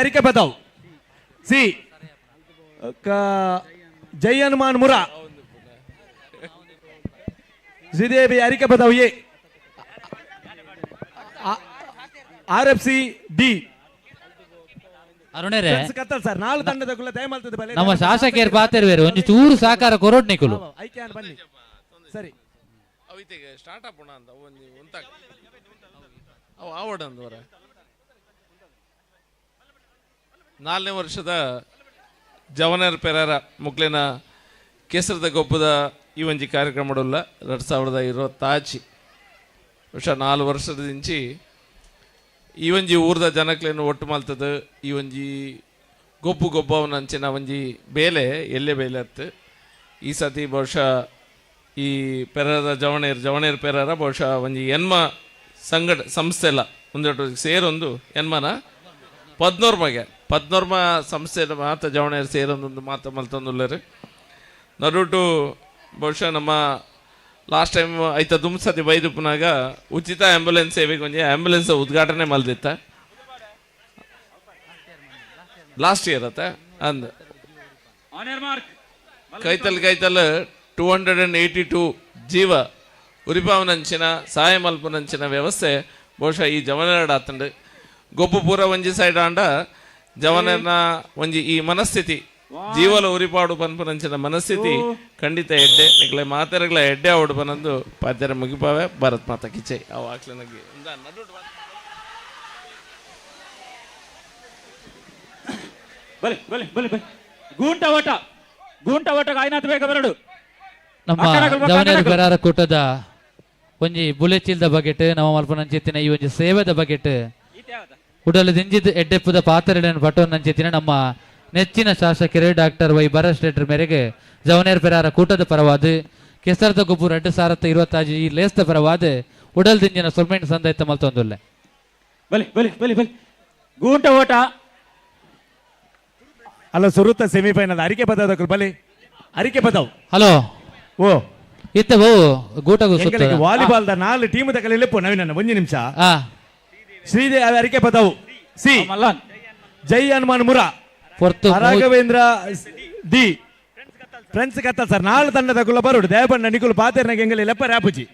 ಅರಿಕೆ ಬತಾವ್ ಸಿ ಜೈ ಹನುಮಾನ್ ಮುರಾ ಶ್ರೀದೇವಿ ಅರಿಕೆ ಬತಾವ್ ಎ RFC ಡಿ ಅರುಣೇರೆ ಸರ್ ನಾಲ್ಕು ತಂಡದ ದಯಮಾಲ್ತದೆ ಬಲೆ ನಮ್ಮ ಶಾಸಕರು ಪಾತಿರುವೇರು ಒಂದು ಚೂರು ಸಾಕಾರ ಕೊರೋಡ್ ನಿಕುಲು ಐಕ್ಯಾನ್ ಬನ್ನಿ ಸರಿ ಅವಿತೆಗೆ ಸ್ಟಾರ್ಟ್ ಅಪ್ ಅಂತ ಒಂದು ಉಂತಾಗ ಅವು ಆವಡ ಅಂದವರ 4ನೇ ವರ್ಷದ ಜವನರ್ ಪೆರಾರ ಮುಕ್ಲಿನ ಕೇಸರದ ಗೊಬ್ಬದ ಈ ಒಂಜಿ ಕಾರ್ಯಕ್ರಮಡುಲ್ಲ 2020 ವರ್ಷ 4 ವರ್ಷದಿಂಚಿ ಈ ಒಂಜಿ ಊರ್ದ ಜನಕ್ಲೇನು ಒಟ್ಟು ಮಲ್ತದ ಈ ಒಂಜಿ ಗೊಬ್ಬವನ ಅಂಚಿನ ಒಂಜಿ ಬೇಲೆ ಎಲ್ಲೆ ಬೇಲೆ ಅತ್ತು ಈ ಸತಿ ಬಹುಶಃ ಈ ಪೆರಾರ ಜವಣೇರ್ ಪೆರಾರ ಬಹುಶಃ ಒಂಜಿ ಎನ್ಮ ಸಂಸ್ಥೆಲ್ಲ ಒಂದೆರಡು ಸೇರೊಂದು ಎನ್ಮನ ಪದ್ನೋರ್ಮ ಸಂಸ್ಥೆ ಮಾತ ಜವಣೇರ್ ಸೇರೊಂದೊಂದು ಮಾತ ಮಲ್ತೊಂದುಲ್ಲರು ನಡುಟು ಬಹುಶಃ ನಮ್ಮ ಲಾಸ್ಟ್ ಟೈಮ್ ಐತ ದುಮ್ಸತಿ ಬೈದುಪ್ಪನಾಗ ಉಚಿತ ಆಂಬ್ಯುಲೆನ್ಸ್ ಸೇವೆಗೆ ಒಂಜಿ ಆಂಬ್ಯುಲೆನ್ಸ್ ಉದ್ಘಾಟನೆ ಮಲ್ದಿತ್ತ ಲಾಸ್ಟ್ ಇಯರ್ ಅತ್ತ ಅಂದ ಕೈತಲ್ 282 ಜೀವ ಉರಿಪಾವನಂಚಿನ ಸಹಾಯ ಮಲ್ಪನಂಚಿನ ವ್ಯವಸ್ಥೆ ಬಹುಶಃ ಈ ಜವನರ್ಡ್ ಆತಂಡು ಗೊಬ್ಬು ಪೂರ ಒಂಜಿ ಸೈಡ್ ಆಂಡ ಜವನರ್ನ ಒಂಜಿ ಈ ಮನಸ್ಥಿತಿ ಜೀವಲ ಉರಿಪಾಡು ಪನ್ಪನಂಚಿನ ಮನಸ್ಥಿತಿ ಖಂಡಿತ ಎಡ್ಡೆ ನಿಕ್ಲೆ ಮಾತೆರಗ್ಲ ಎಡ್ಡೆ ಆವಡು ಪನಂದು ಪಾತ್ಯರ ಮುಗಿಪಾವೆ ಭಾರತ್ ಮಾತಾ ಕಿಚೈ ಅವು ಆಕ್ಲನಗೆ ಗೂಂಟ ಓಟ ಆಯ್ನಾತ್ ಬೇಗ ಬರಡು ನಮ್ಮ ಜವನೇರು ಪೆರಾರ ಕೂಟದ ಒಂಜಿ ಬುಲೆಚಿಲ್ದ ಬಗೆಟ್ ನಮ್ಮ ಮಲ್ಪನಂಚಿತ್ತಿನ ಈ ಒಂಜಿ ಸೇವೆದ ಬಗೆಟ್ ಉಡಲು ದಿಂಜಿದ ಎಡ್ಡೆಪ್ಪದ ಪಾತ್ರೆಗಳನ್ನು ಪಟ್ಟೋನಂಚಿತ್ತಿನ ನಮ್ಮ ನೆಚ್ಚಿನ ಶಾಸಕರು ಡಾಕ್ಟರ್ ವೈ ಬಾರಶೆಟ್ರ ಮೇರೆಗೆ ಜವನೇರ್ ಪೆರಾರ ಕೂಟದ ಪರವಾದ ಕೆಸರದ ಗೊಬ್ಬರ 2020 ಈ ಲೇಸ್ದ ಪರವಾದ ಉಡಲ್ ದಿಂಜಿನ ಸುರ್ಮೇನ್ ಸಂದೈತ ಮಲ್ತೊಂದುಲ್ಲೆ ಬಲಿ ಬಲಿ ಬಲಿ ಬಲಿ ಗೂಂಟ ಓಟ ಅಲ್ಲ ಸುರುತ್ತ ಸೆಮಿಫೈನಲ್ ಅರಿಕೆ ಬದವು ಬಲಿ ಅರಿಕೆ ಬದವು ಹಲೋ ಓ ಇತ್ತೆ ಓ ಗೂಟಗು ಸುತ್ತ ವಾಲಿಬಾಲ್ ದ 4 ಟೀಮ್ ದ ಕಲೆ ಲೆಪ್ಪು ನವೀನ ಒಂದು ನಿಮಿಷ ಶ್ರೀದೇವಿ ಅರಿಕೆ ಬದವು ಸಿ ಮಲ್ಲನ್ ಜೈ ಹನುಮಾನ್ ಮುರ ರಾಘವೇಂದ್ರ ಡಿ ಫ್ರೆಂಡ್ಸ್ ಕತ್ತ ಸರ್ 4 ತಂಡದ ಕುಲ ಬರೋಡು ದೇವಣ್ಣ ನಿಕುಲು ಪಾತೆರ್ನಾಗ ಎಂಗಲೆ ಲೆಪ್ಪ ರಾಪುಜಿ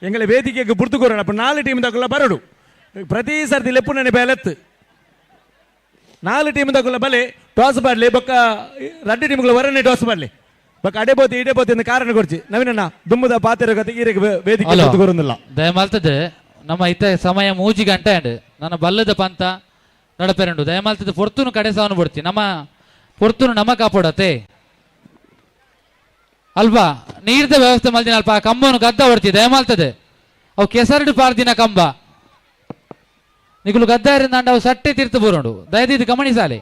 ಎಂಗಲೆ ವೇದಿಕೆಗೆ ಬುರ್ತು ಕೊರೋಣ 4 ಟೀಮ್ ದ ಕುಲ ಬರೋಡು ಪ್ರತಿ ಸರ್ತಿ ಲೆಪ್ಪು ನನೆ ಬೇಲೆತ್ತು 4 ಟೀಮ್ ದ ಕುಲ ಬಲೆ ಟಾಸ್ ಬಾಡ್ಲಿ ಬೊಕ್ಕ 2 ಟೀಮ್ಗಳು ವರನೆ ಟಾಸ್ ಬಾಡ್ಲಿ ಬೊಕ್ಕ ಅಡೆ ಬೋತಿ ಇಡೆ ಬೋತಿ ಅಂತ ಕಾರಣ ಕೊಡ್ಚಿ ನವೀನಣ್ಣ ದುಮ್ಮದ ಪಾತೆರ ಗತಿ ಈರೆಗೆ ವೇದಿಕೆ ಬುರ್ತು ಕೊರೋದಿಲ್ಲ ದಯಮಾಲ್ತದೆ ನಮ್ಮ ಇತ್ತ ಸಮಯ 3 ಗಂಟೆ ಅಂಡ್ ನನ್ನ ಬಲ್ಲದ ಪಂತ ನಡಪೆರಂಡು ದಯಮಾಲ್ತದೆ ಪೊರ್ತುನು ಕಡೆ ಸಾವನು ಬಿಡ್ತಿ ನಮ್ಮ ಪೊರ್ತುನು ನಮ್ಮ ಕಾಪಾಡತ್ತೆ ಅಲ್ವಾ ನೀರ್ದ ವ್ಯವಸ್ಥೆ ಮಲ್ದಿನ ಅಲ್ಪ ಕಂಬನು ಗದ್ದ ಹೊಡ್ತಿ ದಯಮಾಲ್ತದೆ ಅವು ಕೆಸರಡು ಪಾರ್ದಿನ ಕಂಬ ನಿಗುಲು ಗದ್ದಾರಿಂದ ಅವು ಸಟ್ಟೆ ತೀರ್ತು ಬರೋಡು ದಯದಿದ್ದು ಗಮನಿಸಾಲೆ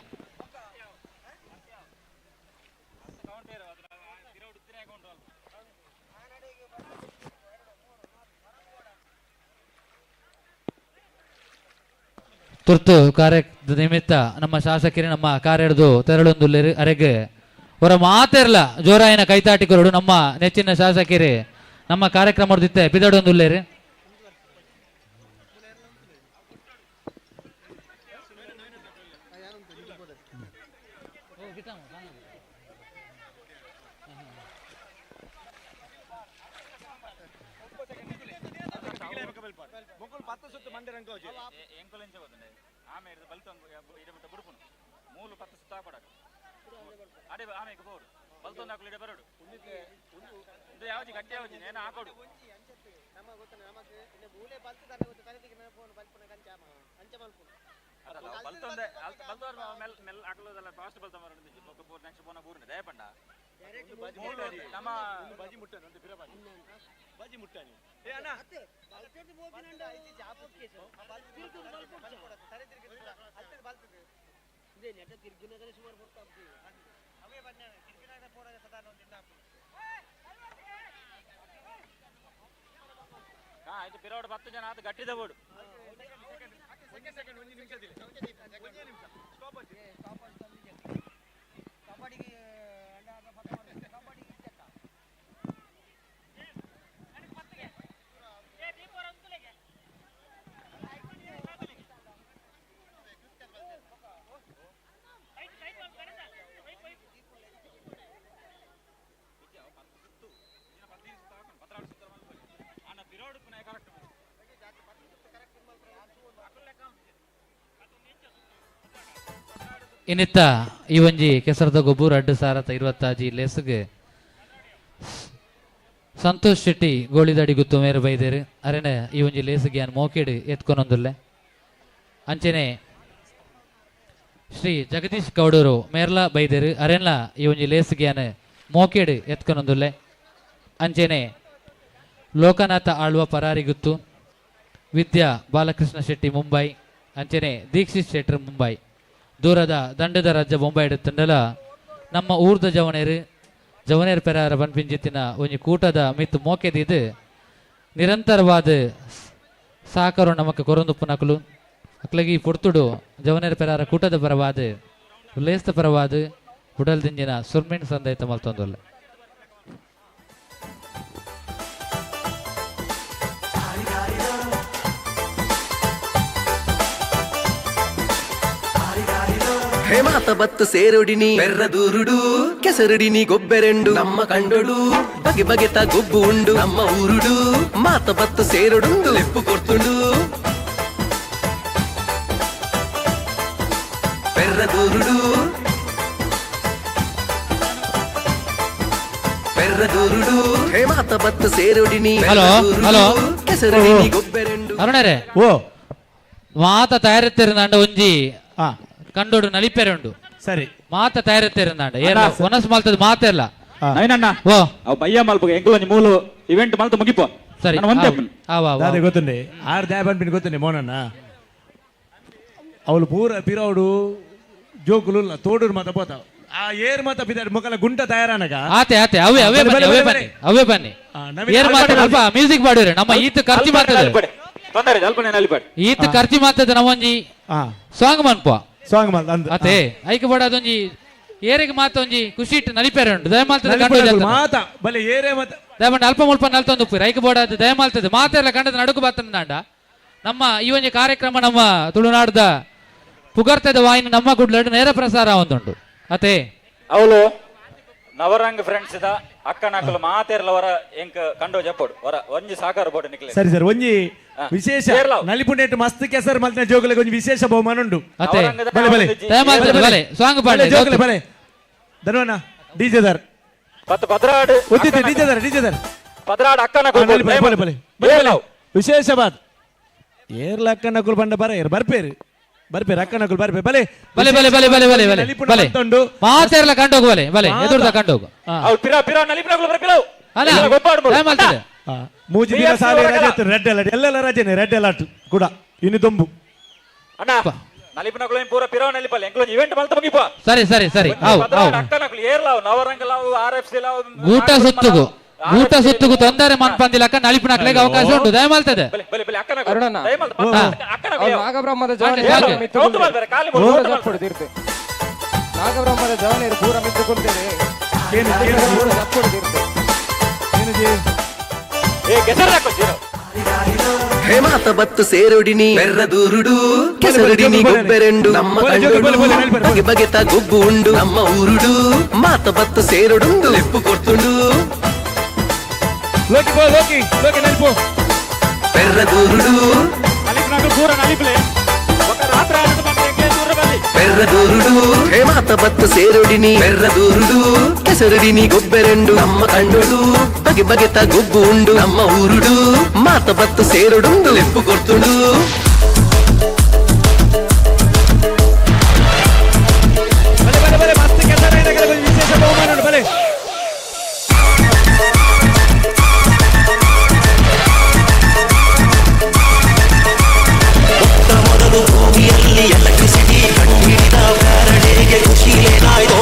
ತುರ್ತು ಕಾರ್ಯದ ನಿಮಿತ್ತ ನಮ್ಮ ಶಾಸಕರು ನಮ್ಮ ಕಾರ್ಯ ಹಿಡಿದು ತೆರಳೊಂದು ಅರೆಗೆ ಅವರ ಮಾತಿರಲ್ಲ ಜೋರಾಯಿನ ಕೈತಾಟಿಕರು ನಮ್ಮ ನೆಚ್ಚಿನ ಶಾಸಕರೇ ನಮ್ಮ ಕಾರ್ಯಕ್ರಮ ಹೊಡೆದಿತ್ತೆ ಬಿದಡೊಂದುಲ್ಲೇರಿ ಆಯ್ತು ಪಿರೋಡ್ 10 ಜನ ಆತ ಗಟ್ಟಿದ ಬೋಡು ಇನ್ನಿತ್ತ ಈ ಒಂಜಿ ಕೆಸರದ ಗೊಬ್ಬರ 2020 ಲೇಸ್ಗೆ ಸಂತೋಷ್ ಶೆಟ್ಟಿ ಗೋಳಿದಾಡಿ ಗುತ್ತು ಮೇರೆ ಬೈದೇರು ಅರೆನೆ ಈ ಒಂಜಿ ಲೇಸ್ಗೆ ಅನ್ ಮೋಕೆಡು ಎತ್ಕೊಂಡೊಂದುಲ್ಲೆ ಅಂಚೆನೆ ಶ್ರೀ ಜಗದೀಶ್ ಗೌಡರು ಮೇರ್ಲಾ ಬೈದೇರು ಅರೆನ್ಲ ಈ ಒಂಜಿ ಲೇಸ್ಗೆ ಅನ್ ಮೋಕೆಡು ಎತ್ಕೊಂಡೊಂದುಲ್ಲೆ ಅಂಚೆನೆ ಲೋಕನಾಥ ಆಳ್ವ ಪರಾರಿ ಗುತ್ತು ವಿದ್ಯಾ ಬಾಲಕೃಷ್ಣ ಶೆಟ್ಟಿ ಮುಂಬೈ ಅಂಚೆನೆ ದೀಕ್ಷಿತ್ ಶೆಟ್ಟರ್ ಮುಂಬೈ ದೂರದ ದಂಡದ ರಾಜ್ಯ ಬೊಂಬೈ ತಂಡಲ ನಮ್ಮ ಊರ್ದ ಜವನೇರ್ ಪೆರಾರ ಬನ್ಪಿಂಜಿತ್ತಿನ ಒಂಜಿ ಕೂಟದ ಮಿತ್ತು ಮೋಕೆದಿದ್ದು ನಿರಂತರವಾದ ಸಹಕಾರ ನಮಕ್ ಕೊರೊಂದುಪ್ಪು ನಕಲು ಅಕ್ಲಗಿ ಪುರ್ತುಡು ಜವನೇರ್ ಪೆರಾರ ಕೂಟದ ಪರವಾದ ಉಲ್ಲೇಸ್ತ ಪರವಾದ ಉಡಲ್ ದಿಂಜಿನ ಸುರ್ಮಿನ್ ಸಂದೈತ ಮಲ್ತೊಂದುಲ್ಲ ಹೇಮಾತ ಬತ್ತು ಸೇರೊಡಿನಿ ಬೆರ್ರದೂರುಡು ಕೆಸರುಡಿನಿ ಗೊಬ್ಬೆರೆಂಡು ನಮ್ಮ ಕಂಡೊಡು ಬಗೆ ಬಗೆತ ಗೊಬ್ಬು ಉಂಡು ನಮ್ಮ ಊರುಡು ಮಾತ ಬತ್ತು ಸೇರೊಡುಂಡು ಲೆಪ್ಪು ಕೊರ್ತುಂಡು ಬೆರ್ರದೂರುಡು ಬೆರ್ರದೂರುಡು ಹೇಮಾತ ಬತ್ತು ಸೇರೊಡಿನಿ ಹಲೋ ಹಲೋ ಕೆಸರುಡಿನಿ ಗೊಬ್ಬೆರೆಂಡು ಅರುಣರೇ ಓ ಮಾತ ತಯಾರಿತ್ತಿರಂದಾಂಡ ಒಂಜಿ ಕಂಡೋಡು ನಲಿಪೆರೆಂಡು ಸರಿ ಮಾತ ತಯಾರಿತ್ತಿರಂದಾಂಡ ಏನ ಒನಸ್ ಮಾಲ್ತದ ಮಾತೆಲ್ಲ ನೈನಣ್ಣ ಓ ಅವ್ ಬಯ್ಯ ಮಲ್ಪಗ ಎಂಕುಲೊಂಜಿ ಮೂಲು ಇವೆಂಟ್ ಮಲ್ತು ಮುಗಿಪೋ ಸರಿ ಅದೇ ಗೊತ್ತುಂಡೆ ಆರ್ ದ್ಯಾ ಬಂದ್ಬಿಟ್ಟು ಗೊತ್ತುಂಡೆ ಮೋನಣ್ಣ ಅವಳು ಪೂರ ಪಿರೌಡು ಜೋಕುಲು ತೋಡೂರು ಮಾತ పోతావు ಆ ಏರ್ ಮಾತ ಬಿದ್ದಾడు ಮೊಕಲ ಗುಂಟ ತಯಾರಾನಗ ಆತೆ ಆತೆ ಅವೇ ಬನ್ನಿ ಏರ್ ಮಾತಾಡ ಅಲ್ಪ ಮ್ಯೂಸಿಕ್ ಪಾಡಿವ್ರೆ ನಮ್ಮ ಈತ್ ಖರ್ಚು ಮಾತದ ತೊಂದರೆ ಅಲ್ಪನೆ ನಲಿಪಾಡಿ ಈತ್ ಖರ್ಚು ಮಾತದ ನಮ್ಮೊಂಜಿ ಸಾಂಗ್ ಮನ್ಪ ಸಾಂಗ್ ಮಾತ ಅತೆ ಐಕ ಬಡದೊಂಜಿ ಏರಿಗೆ ಮಾತೊಂಜಿ ಖುಷಿ ಇಟ್ಟು ನಲಿಪೇರೆ ಉಂಟು ದಯಮಾಲ್ತದ ಮಾತ ಬಲೆ ಏರೆ ಮಾತ ದಯಮಾಡಿ ಅಲ್ಪ ಮುಲ್ಪ ನಲ್ತೊಂದು ಉಪ್ಪು ಐಕ ಬೋಡಾದ ದಯಮಾಲ್ತದ ಮಾತೆಲ್ಲ ಕಂಡದ ನಡುಕು ಬಾತಂದಾಂಡ ನಮ್ಮ ಈ ಒಂಜಿ ಕಾರ್ಯಕ್ರಮ ನಮ್ಮ ತುಳುನಾಡದ ಪುಗರ್ತದ ವಾಹಿನಿ ನಮ್ಮ ಗುಡ್ಲಡ್ ನೇರ ಪ್ರಸಾರ ಒಂದುಂಟು ಅತೆ ಅವಳು ನವರಂಗ್ ಫ್ರೆಂಡ್ಸ್ ದ ಅಕ್ಕನಕ್ಕಲು ಮಾತೇರ್ಲವರ ಎಂಕ್ ಕಂಡೋ ಜಪ್ಪಡು ವರ ಒಂಜಿ ಸಾಕಾರ ಬೋರ್ಡ್ ನಿಕ್ಲೆ ಸರಿ ಸರ್ ಒಂಜಿ ವಿಶೇಷ ನಲಿಪುಂಡೇಟ್ ಮಸ್ತ್ ಕೆಸರ್ ಮಲ್ತಿನ ಜೋಗುಲೆಗೆ ಒಂಜಿ ವಿಶೇಷ ಬಹುಮಾನ ಉಂಟು ಅತೆ ಬಲೆ ಬಲೆ ಬಲೆ ಸಾಂಗ್ ಪಾಡಿ ಜೋಗುಲೆ ಬಲೆ ಧನ್ವನ ಡಿಜೆ ದರ್ ಪತ್ತು ಪದ್ರಾಡ್ ಒತ್ತಿದ್ದೆ ಡಿಜೆ ದರ್ ಪದ್ರಾಡ್ ಅಕ್ಕನಕ್ಕಲು ಬಲೆ ಬಲೆ ಬಲೆ ವಿಶೇಷ ಬಾತ್ ಏರ್ಲ ಅಕ್ಕನಕ್ಕಲು ಬಂಡ ಬರ್ಪೇರು ಬರ್ಪೇರು ಅಕ್ಕನಕ್ಕಲು ಬರ್ಪೇ ಬಲೆ ಬಲೆ ಬಲೆ ಬಲೆ ಬಲೆ ಬಲೆ ಬಲೆ ಬಲೆ ಮಾತೆರ್ಲ ಕಂಡೋಗು ಬಲೆ ಬಲೆ ಎದುರ್ದ ಕಂಡೋಗು ಅವ್ರು ಪಿರಾ ಪಿರಾ ನಲಿಪನಕ್ಕಲು ಬರ್ಪಿಲವು ಅಲ್ಲ ದಯಮಾಲ್ತದೆ ಮೂಜಿ ದಿನ ಸಾಲ ರಜೆ ಇತ್ತು ರೆಡ್ ಅಲರ್ಟ್ ಎಲ್ಲೆಲ್ಲ ರಜೆನೆ ರೆಡ್ ಅಲರ್ಟ್ ಕೂಡ ಇನ್ನು ದೊಂಬು ಅಣ್ಣ ನಲಿಪನಕ್ಕಲು ಪೂರ ಪಿರಾ ನಲಿಪಲ್ಲ ಎಂಕ್ಲೊಂಜಿ ಇವೆಂಟ್ ಮಲ್ತ ಮುಗಿಪ ಸರಿ ಸರಿ ಸರಿ ಅಕ್ಕನಕ್ಕಲು ಏರ್ಲಾವು ನವರಂಗಲಾವು RFC ಲಾವು ಊಟ ಸುತ್ತುಗು ತೊಂದರೆ ಮನ್ಪಂದಿಲಕ್ಕ ನಲಿಪನಕ್ಲೆಗೆ ಅವಕಾಶ ಉಂಟು ದಯಮಾಲ್ತದೆ ಅರುಣಣ್ಣ ನಾಗಬ್ರಹ್ಮದ ನಾಗಬ್ರಹ್ಮದ ಜವನೇರು ಪೂರ ಮಿತ್ತುಕೊಳ್ತೇವೆ ಹೇಮಾತ ಬತ್ತು ಸೇರೊಡಿನಿ ಬೆರ್ರದೂರುಡು ಕೆಸರಡಿನಿ ಗೊಬ್ಬೆರೆಂಡು ನಮ್ಮ ಕಂಡುಡು ಬಗೆ ಬಗೆತ ಗೊಬ್ಬು ಉಂಡು ನಮ್ಮ ಊರುಡು ಮಾತ ಬತ್ತು ಸೇರೊಡುಂಡು ಲೆಪ್ಪು ಕೊರ್ತುಂಡು ಲೋಕಿ ನೆನಪು ಬೆರ್ರದೂರುಡು ಬೆರ್ರದೂರುಡು ಹೇಮಾತ ಬತ್ತು ಸೇರೊಡಿನಿ ಬೆರ್ರದೂರುಡು ಕೆಸರಡಿನಿ ಗೊಬ್ಬೆರೆಂಡು ನಮ್ಮ ಕಂಡುಡು ಬಗೆ ಬಗೆತ ಗೊಬ್ಬು ಉಂಡು ನಮ್ಮ ಊರುಡು ಮಾತ ಬತ್ತು ಸೇರೊಡುಂಡು ಲೆಪ್ಪು ಕೊರ್ತುಂಡು ಮಸ್ತ್ ಕೆಸರ ವಿಶೇಷ ಬಹುಮಾನ ಉಂಟು ಬಲೆ ಭೂಮಿಯಲ್ಲಿ ಎಲೆಕ್ಟ್ರಿಸಿಟಿ ಕಂಡುಹಿಡಿದ ಫ್ಯಾರಡೆಗೆ ಖುಷಿಲೇನಾಯ್ತು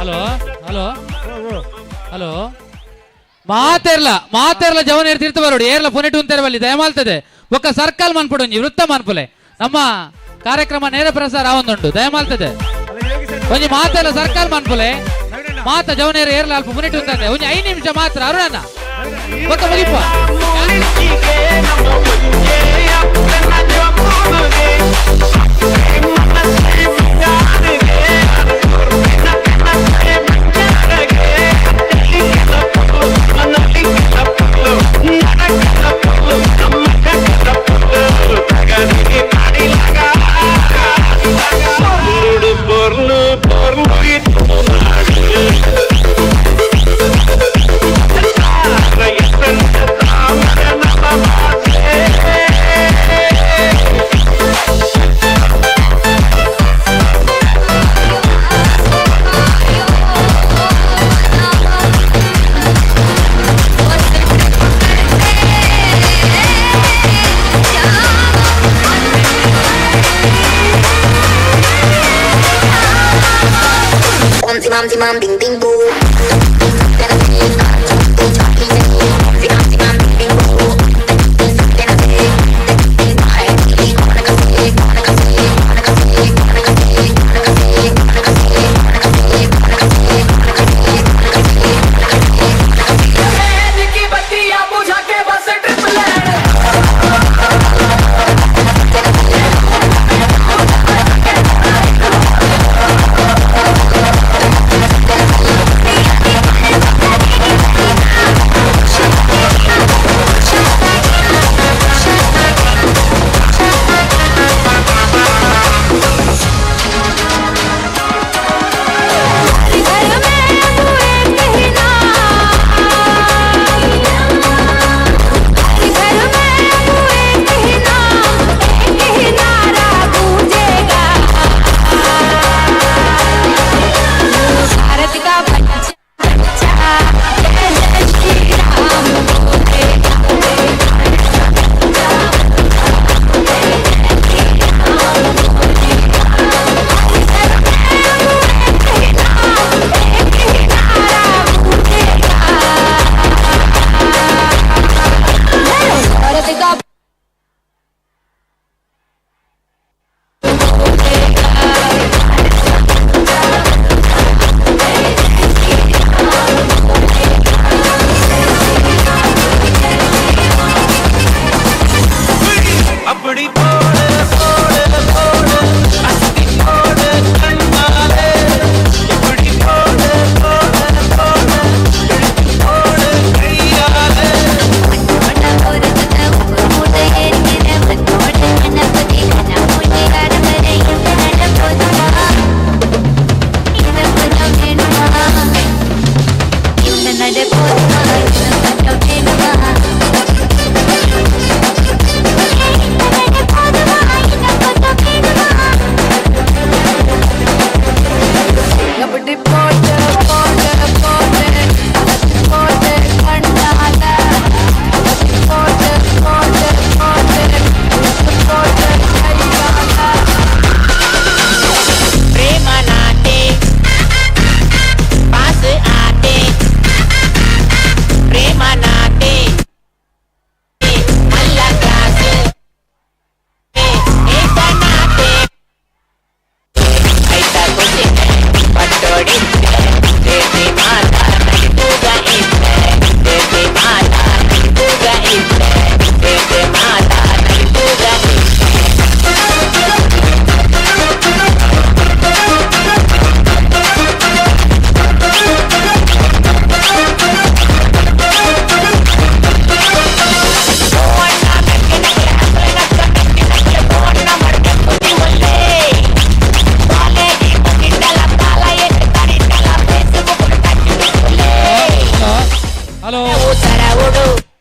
ಹಲೋ ಹಲೋ ಹಲೋ ಮಾತೇರ್ಲ ಜವನೇರ್ ತೀರ್ಥ ಬರೋಡಿ ಏರ್ಲ ಪುನೆಟು ಅಂತಾರೆ ಬಲ್ಲಿ ದಯಮಾಲ್ತದೆ ಒಕ್ಕ ಸರ್ಕಲ್ ಮನ್ಪುಡು ವೃತ್ತ ಮನ್ಪುಲೆ ನಮ್ಮ ಕಾರ್ಯಕ್ರಮ ನೇರ ಪ್ರಸಾರ ಆವೊಂದುಂಡು ದಯಮಾಲ್ತದೆ ಒಂಜಿ ಮಾತೆಲ್ಲ ಸರ್ಕಲ್ ಮನ್ಪುಲೆ ಮಾತ ಜವನೇರ ಏರ್ಲ ಅಲ್ಪ ಪುನೆಟು ಅಂತಾರೆ ಒಂಜಿ 5 ನಿಮಿಷ ಮಾತ್ರ ಅರುಣನ ಗೊತ್ತ ಮುಗಿಪ್ಪ Simam ding ding boo.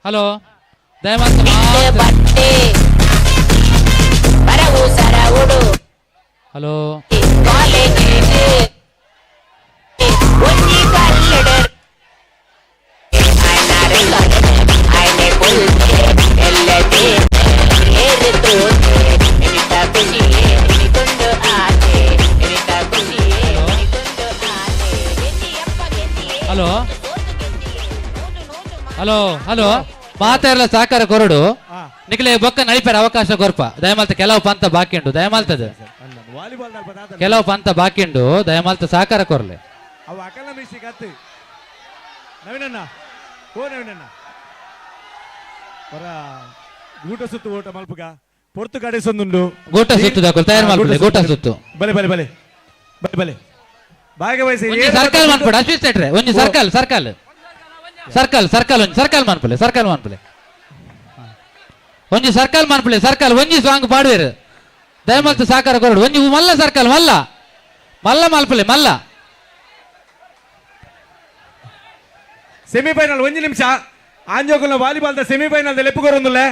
Hello ದಯಮಾಡಿ ಹಲೋ ಹಲೋ ಹಲೋ ಹಲೋ ಮಾತೆಲ್ಲ ಸಾಕಾರ ಕೊರಡು ನಿಖಲೆ ಬೊಕ್ಕ ನಳಿಪೇರ ಅವಕಾಶ ಕೊರ್ಪ ದಯಮಾಲ್ತ ಕೆಲವು ಪಂತ ಬಾಕಿ ಉಂಟು ದಯಮಾಲ್ತದ ಕೆಲವು ಪಂತ ಬಾಕಿ ಉಂಟು ದಯಮಾಲ್ತ ಸಾಕಾರ ಕೊರ್ಲೆ ಅವ ಅಕಲ ಮಿಸಿ ಕತ್ತು ನವೀನಣ್ಣ ಓ ನವೀನಣ್ಣ ಹೊರ ಗೂಟ ಸುತ್ತು ಓಟ ಮಲ್ಪುಗ ಪೊರ್ತು ಕಡೆ ಸೊಂದುಂಡು ಗೂಟ ಸುತ್ತು ದಾಖಲು ತಯಾರು ಮಾಡ್ಕೊಳ್ಳಿ ಗೂಟ ಸುತ್ತು ಬಲೆ ಬಲೆ ಬಲೆ ಬಲೆ ಬಲೆ ಭಾಗವಹಿಸಿ ಸರ್ಕಲ್ ಮಾಡ್ಕೊಡ ಅಶ್ವಿತ್ ಸೆಟ್ರೆ ಒಂಜಿ ಸರ್ಕಲ್ ಸರ್ಕಲ್ ಸರ್ಕಲ್ ಸರ್ಕಲ್ ಒಂಜಿ ಸರ್ಕಲ್ ಮಾಡ್ಪಲೆ ಸರ್ಕಲ್ ಮಾಡ್ಪಲೆ ಒಂಜಿ ಸರ್ಕಲ್ ಮಾಡ್ಪಲೆ ಸರ್ಕಲ್ ಒಂಜಿ ಸಾಂಗ್ ಪಾಡುವೇರು ದಯಮಾಲ್ತ ಸಾಕಾರ ಕೊರಡು ಒಂಜಿ ಮಲ್ಲ ಸರ್ಕಲ್ ಮಲ್ಲ ಮಲ್ಲ ಮಲ್ಪಲೆ ಮಲ್ಲ ಸೆಮಿಫೈನಲ್ ಒಂಜಿ ನಿಮಿಷ ಆಂಜೋಕುಲ ವಾಲಿಬಾಲ್ ದ ಸೆಮಿಫೈನಲ್ ದ ಲೆಪ್ಪುಗೊರೊಂದುಲ್ಲೆ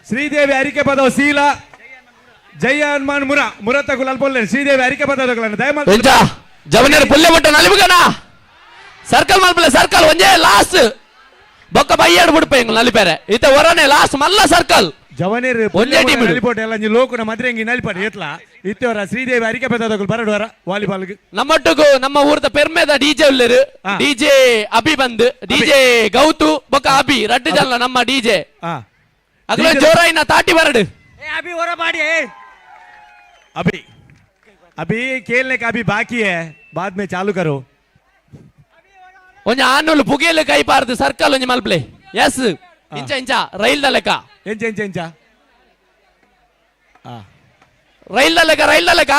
ಶ್ರೀದೇವಿ ಅರಿಕೆ ಪದವು ಸೀಲ ಜಯ ಹನುಮಾನ್ ಮುರತಕುಲ್ ಅಲ್ಪೊಲ್ಲೆ ಶ್ರೀದೇವಿ ಅರಿಕೆ ಪದಗಳನ್ನು ದಯಮಾಡಿ ಜವನೇರ್ ಪುಲ್ಲೆ ಮುಟ್ಟ ನಲಿಬುಗನ ಸರ್ಕಲ್ ಮಲ್ಪಲೆ ಸರ್ಕಲ್ ಒಂಜೇ ಲಾಸ್ಟ್ ಬೊಕ್ಕ ಬೈಯಾಡು ಬಿಡ್ಪೆ ನಲಿಪೇರೆ ಇತ ಹೊರನೆ ಲಾಸ್ಟ್ ಮಲ್ಲ ಸರ್ಕಲ್ ಜವನೇರ್ ನಲಿಪೋಟೆ ಎಲ್ಲ ಲೋಕನ ಮದ್ರೆಂಗಿ ನಲಿಪಾಡು ಏತ್ಲ ಇತ್ತವರ ಶ್ರೀದೇವಿ ಅರಿಕೆ ಪದಗಳು ಬರಡುವರ ವಾಲಿಬಾಲ್ ನಮ್ಮೊಟ್ಟಿಗೂ ನಮ್ಮ ಊರದ ಪೆರ್ಮೆದ ಡಿಜೆ ಉಳ್ಳರು ಡಿಜೆ ಅಭಿ ಬಂದ್ ಡಿಜೆ ಗೌತು ಬೊಕ್ಕ ಅಭಿ ರಡ್ಡು ಜನ ನಮ್ಮ ಡಿಜೆ ಅಗಲ ಜೋರಾಯಿನ ತಾಟಿ ಬರಡು अभी हो रहा पाड़ी अभी अभी खेलने का अभी बाकी है बाद में चालू करो ಒಂಜ ಆನುಲು ಪುಗೇಲು ಕೈ ಪಾರ್ದು ಸರ್ಕಲ್ ಒಂಜಿ ಮಲ್ಪ್ಲೆ ಎಸ್ ಇಂಚ ಇಂಚ ರೈಲ್ ಲೆಕ್ಕ ಎಂಚ ಎಂಚ ಎಂಚ ರೈಲ್ ಲೆಕ್ಕ ರೈಲ್ ಲೆಕ್ಕ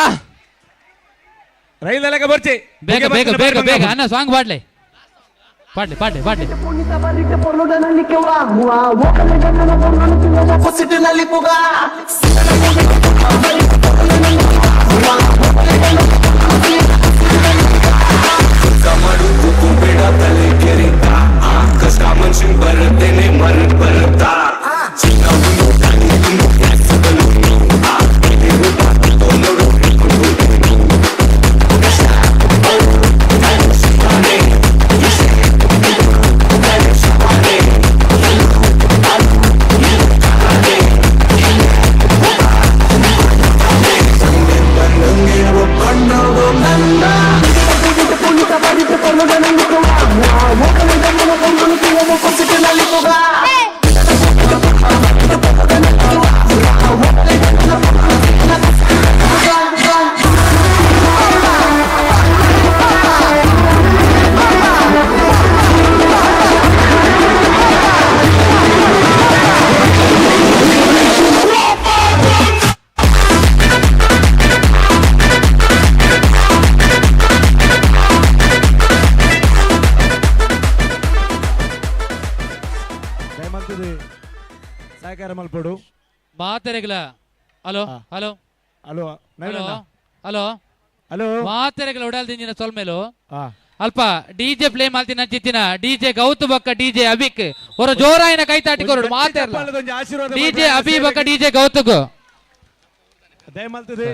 ರೈಲ್ ಲೆಕ್ಕ ಬರ್ಚಿ ಬೇಗ ಬೇಗ ಬೇಗ ಬೇಗ ಅಣ್ಣ ಸಾಂಗ್ ಪಾಡ್ಲೆ ಪಾಡ್ಲೆ ಪಾಡ್ಲೆ ಪಾಡ್ಲೆ ಮನುಷ್ಯನ್ ಬರುತ್ತೇನೆ ಮರ ಬರುತ್ತಾ ಮಲ್ಪಡು ಮಾತೆರೆಗಲ hello hello hello hello hello hello ಮಾತೆರೆಗಲ ಉಡಾಲ್ ದಿಂಜಿನ ಸೊಲ್ಮೇಲು ಅಲ್ಪ ಡಿಜೆ ಪ್ಲೇ ಮಾಡ್ತೀನಿ ಅಂಚಿತ್ತಿನ ಡಿಜೆ ಗೌತು ಬಕ್ಕ ಡಿಜೆ ಅಭಿಕ್ ಹೊರ ಜೋರಾಯಿನ ಕೈ ತಾಟಿಕೊರಡು ಮಾತೆರ್ಲ ಡಿಜೆ ಅಭಿ ಬಕ್ಕ ಡಿಜೆ ಗೌತುಗು ದಯಮಲ್ತದೆ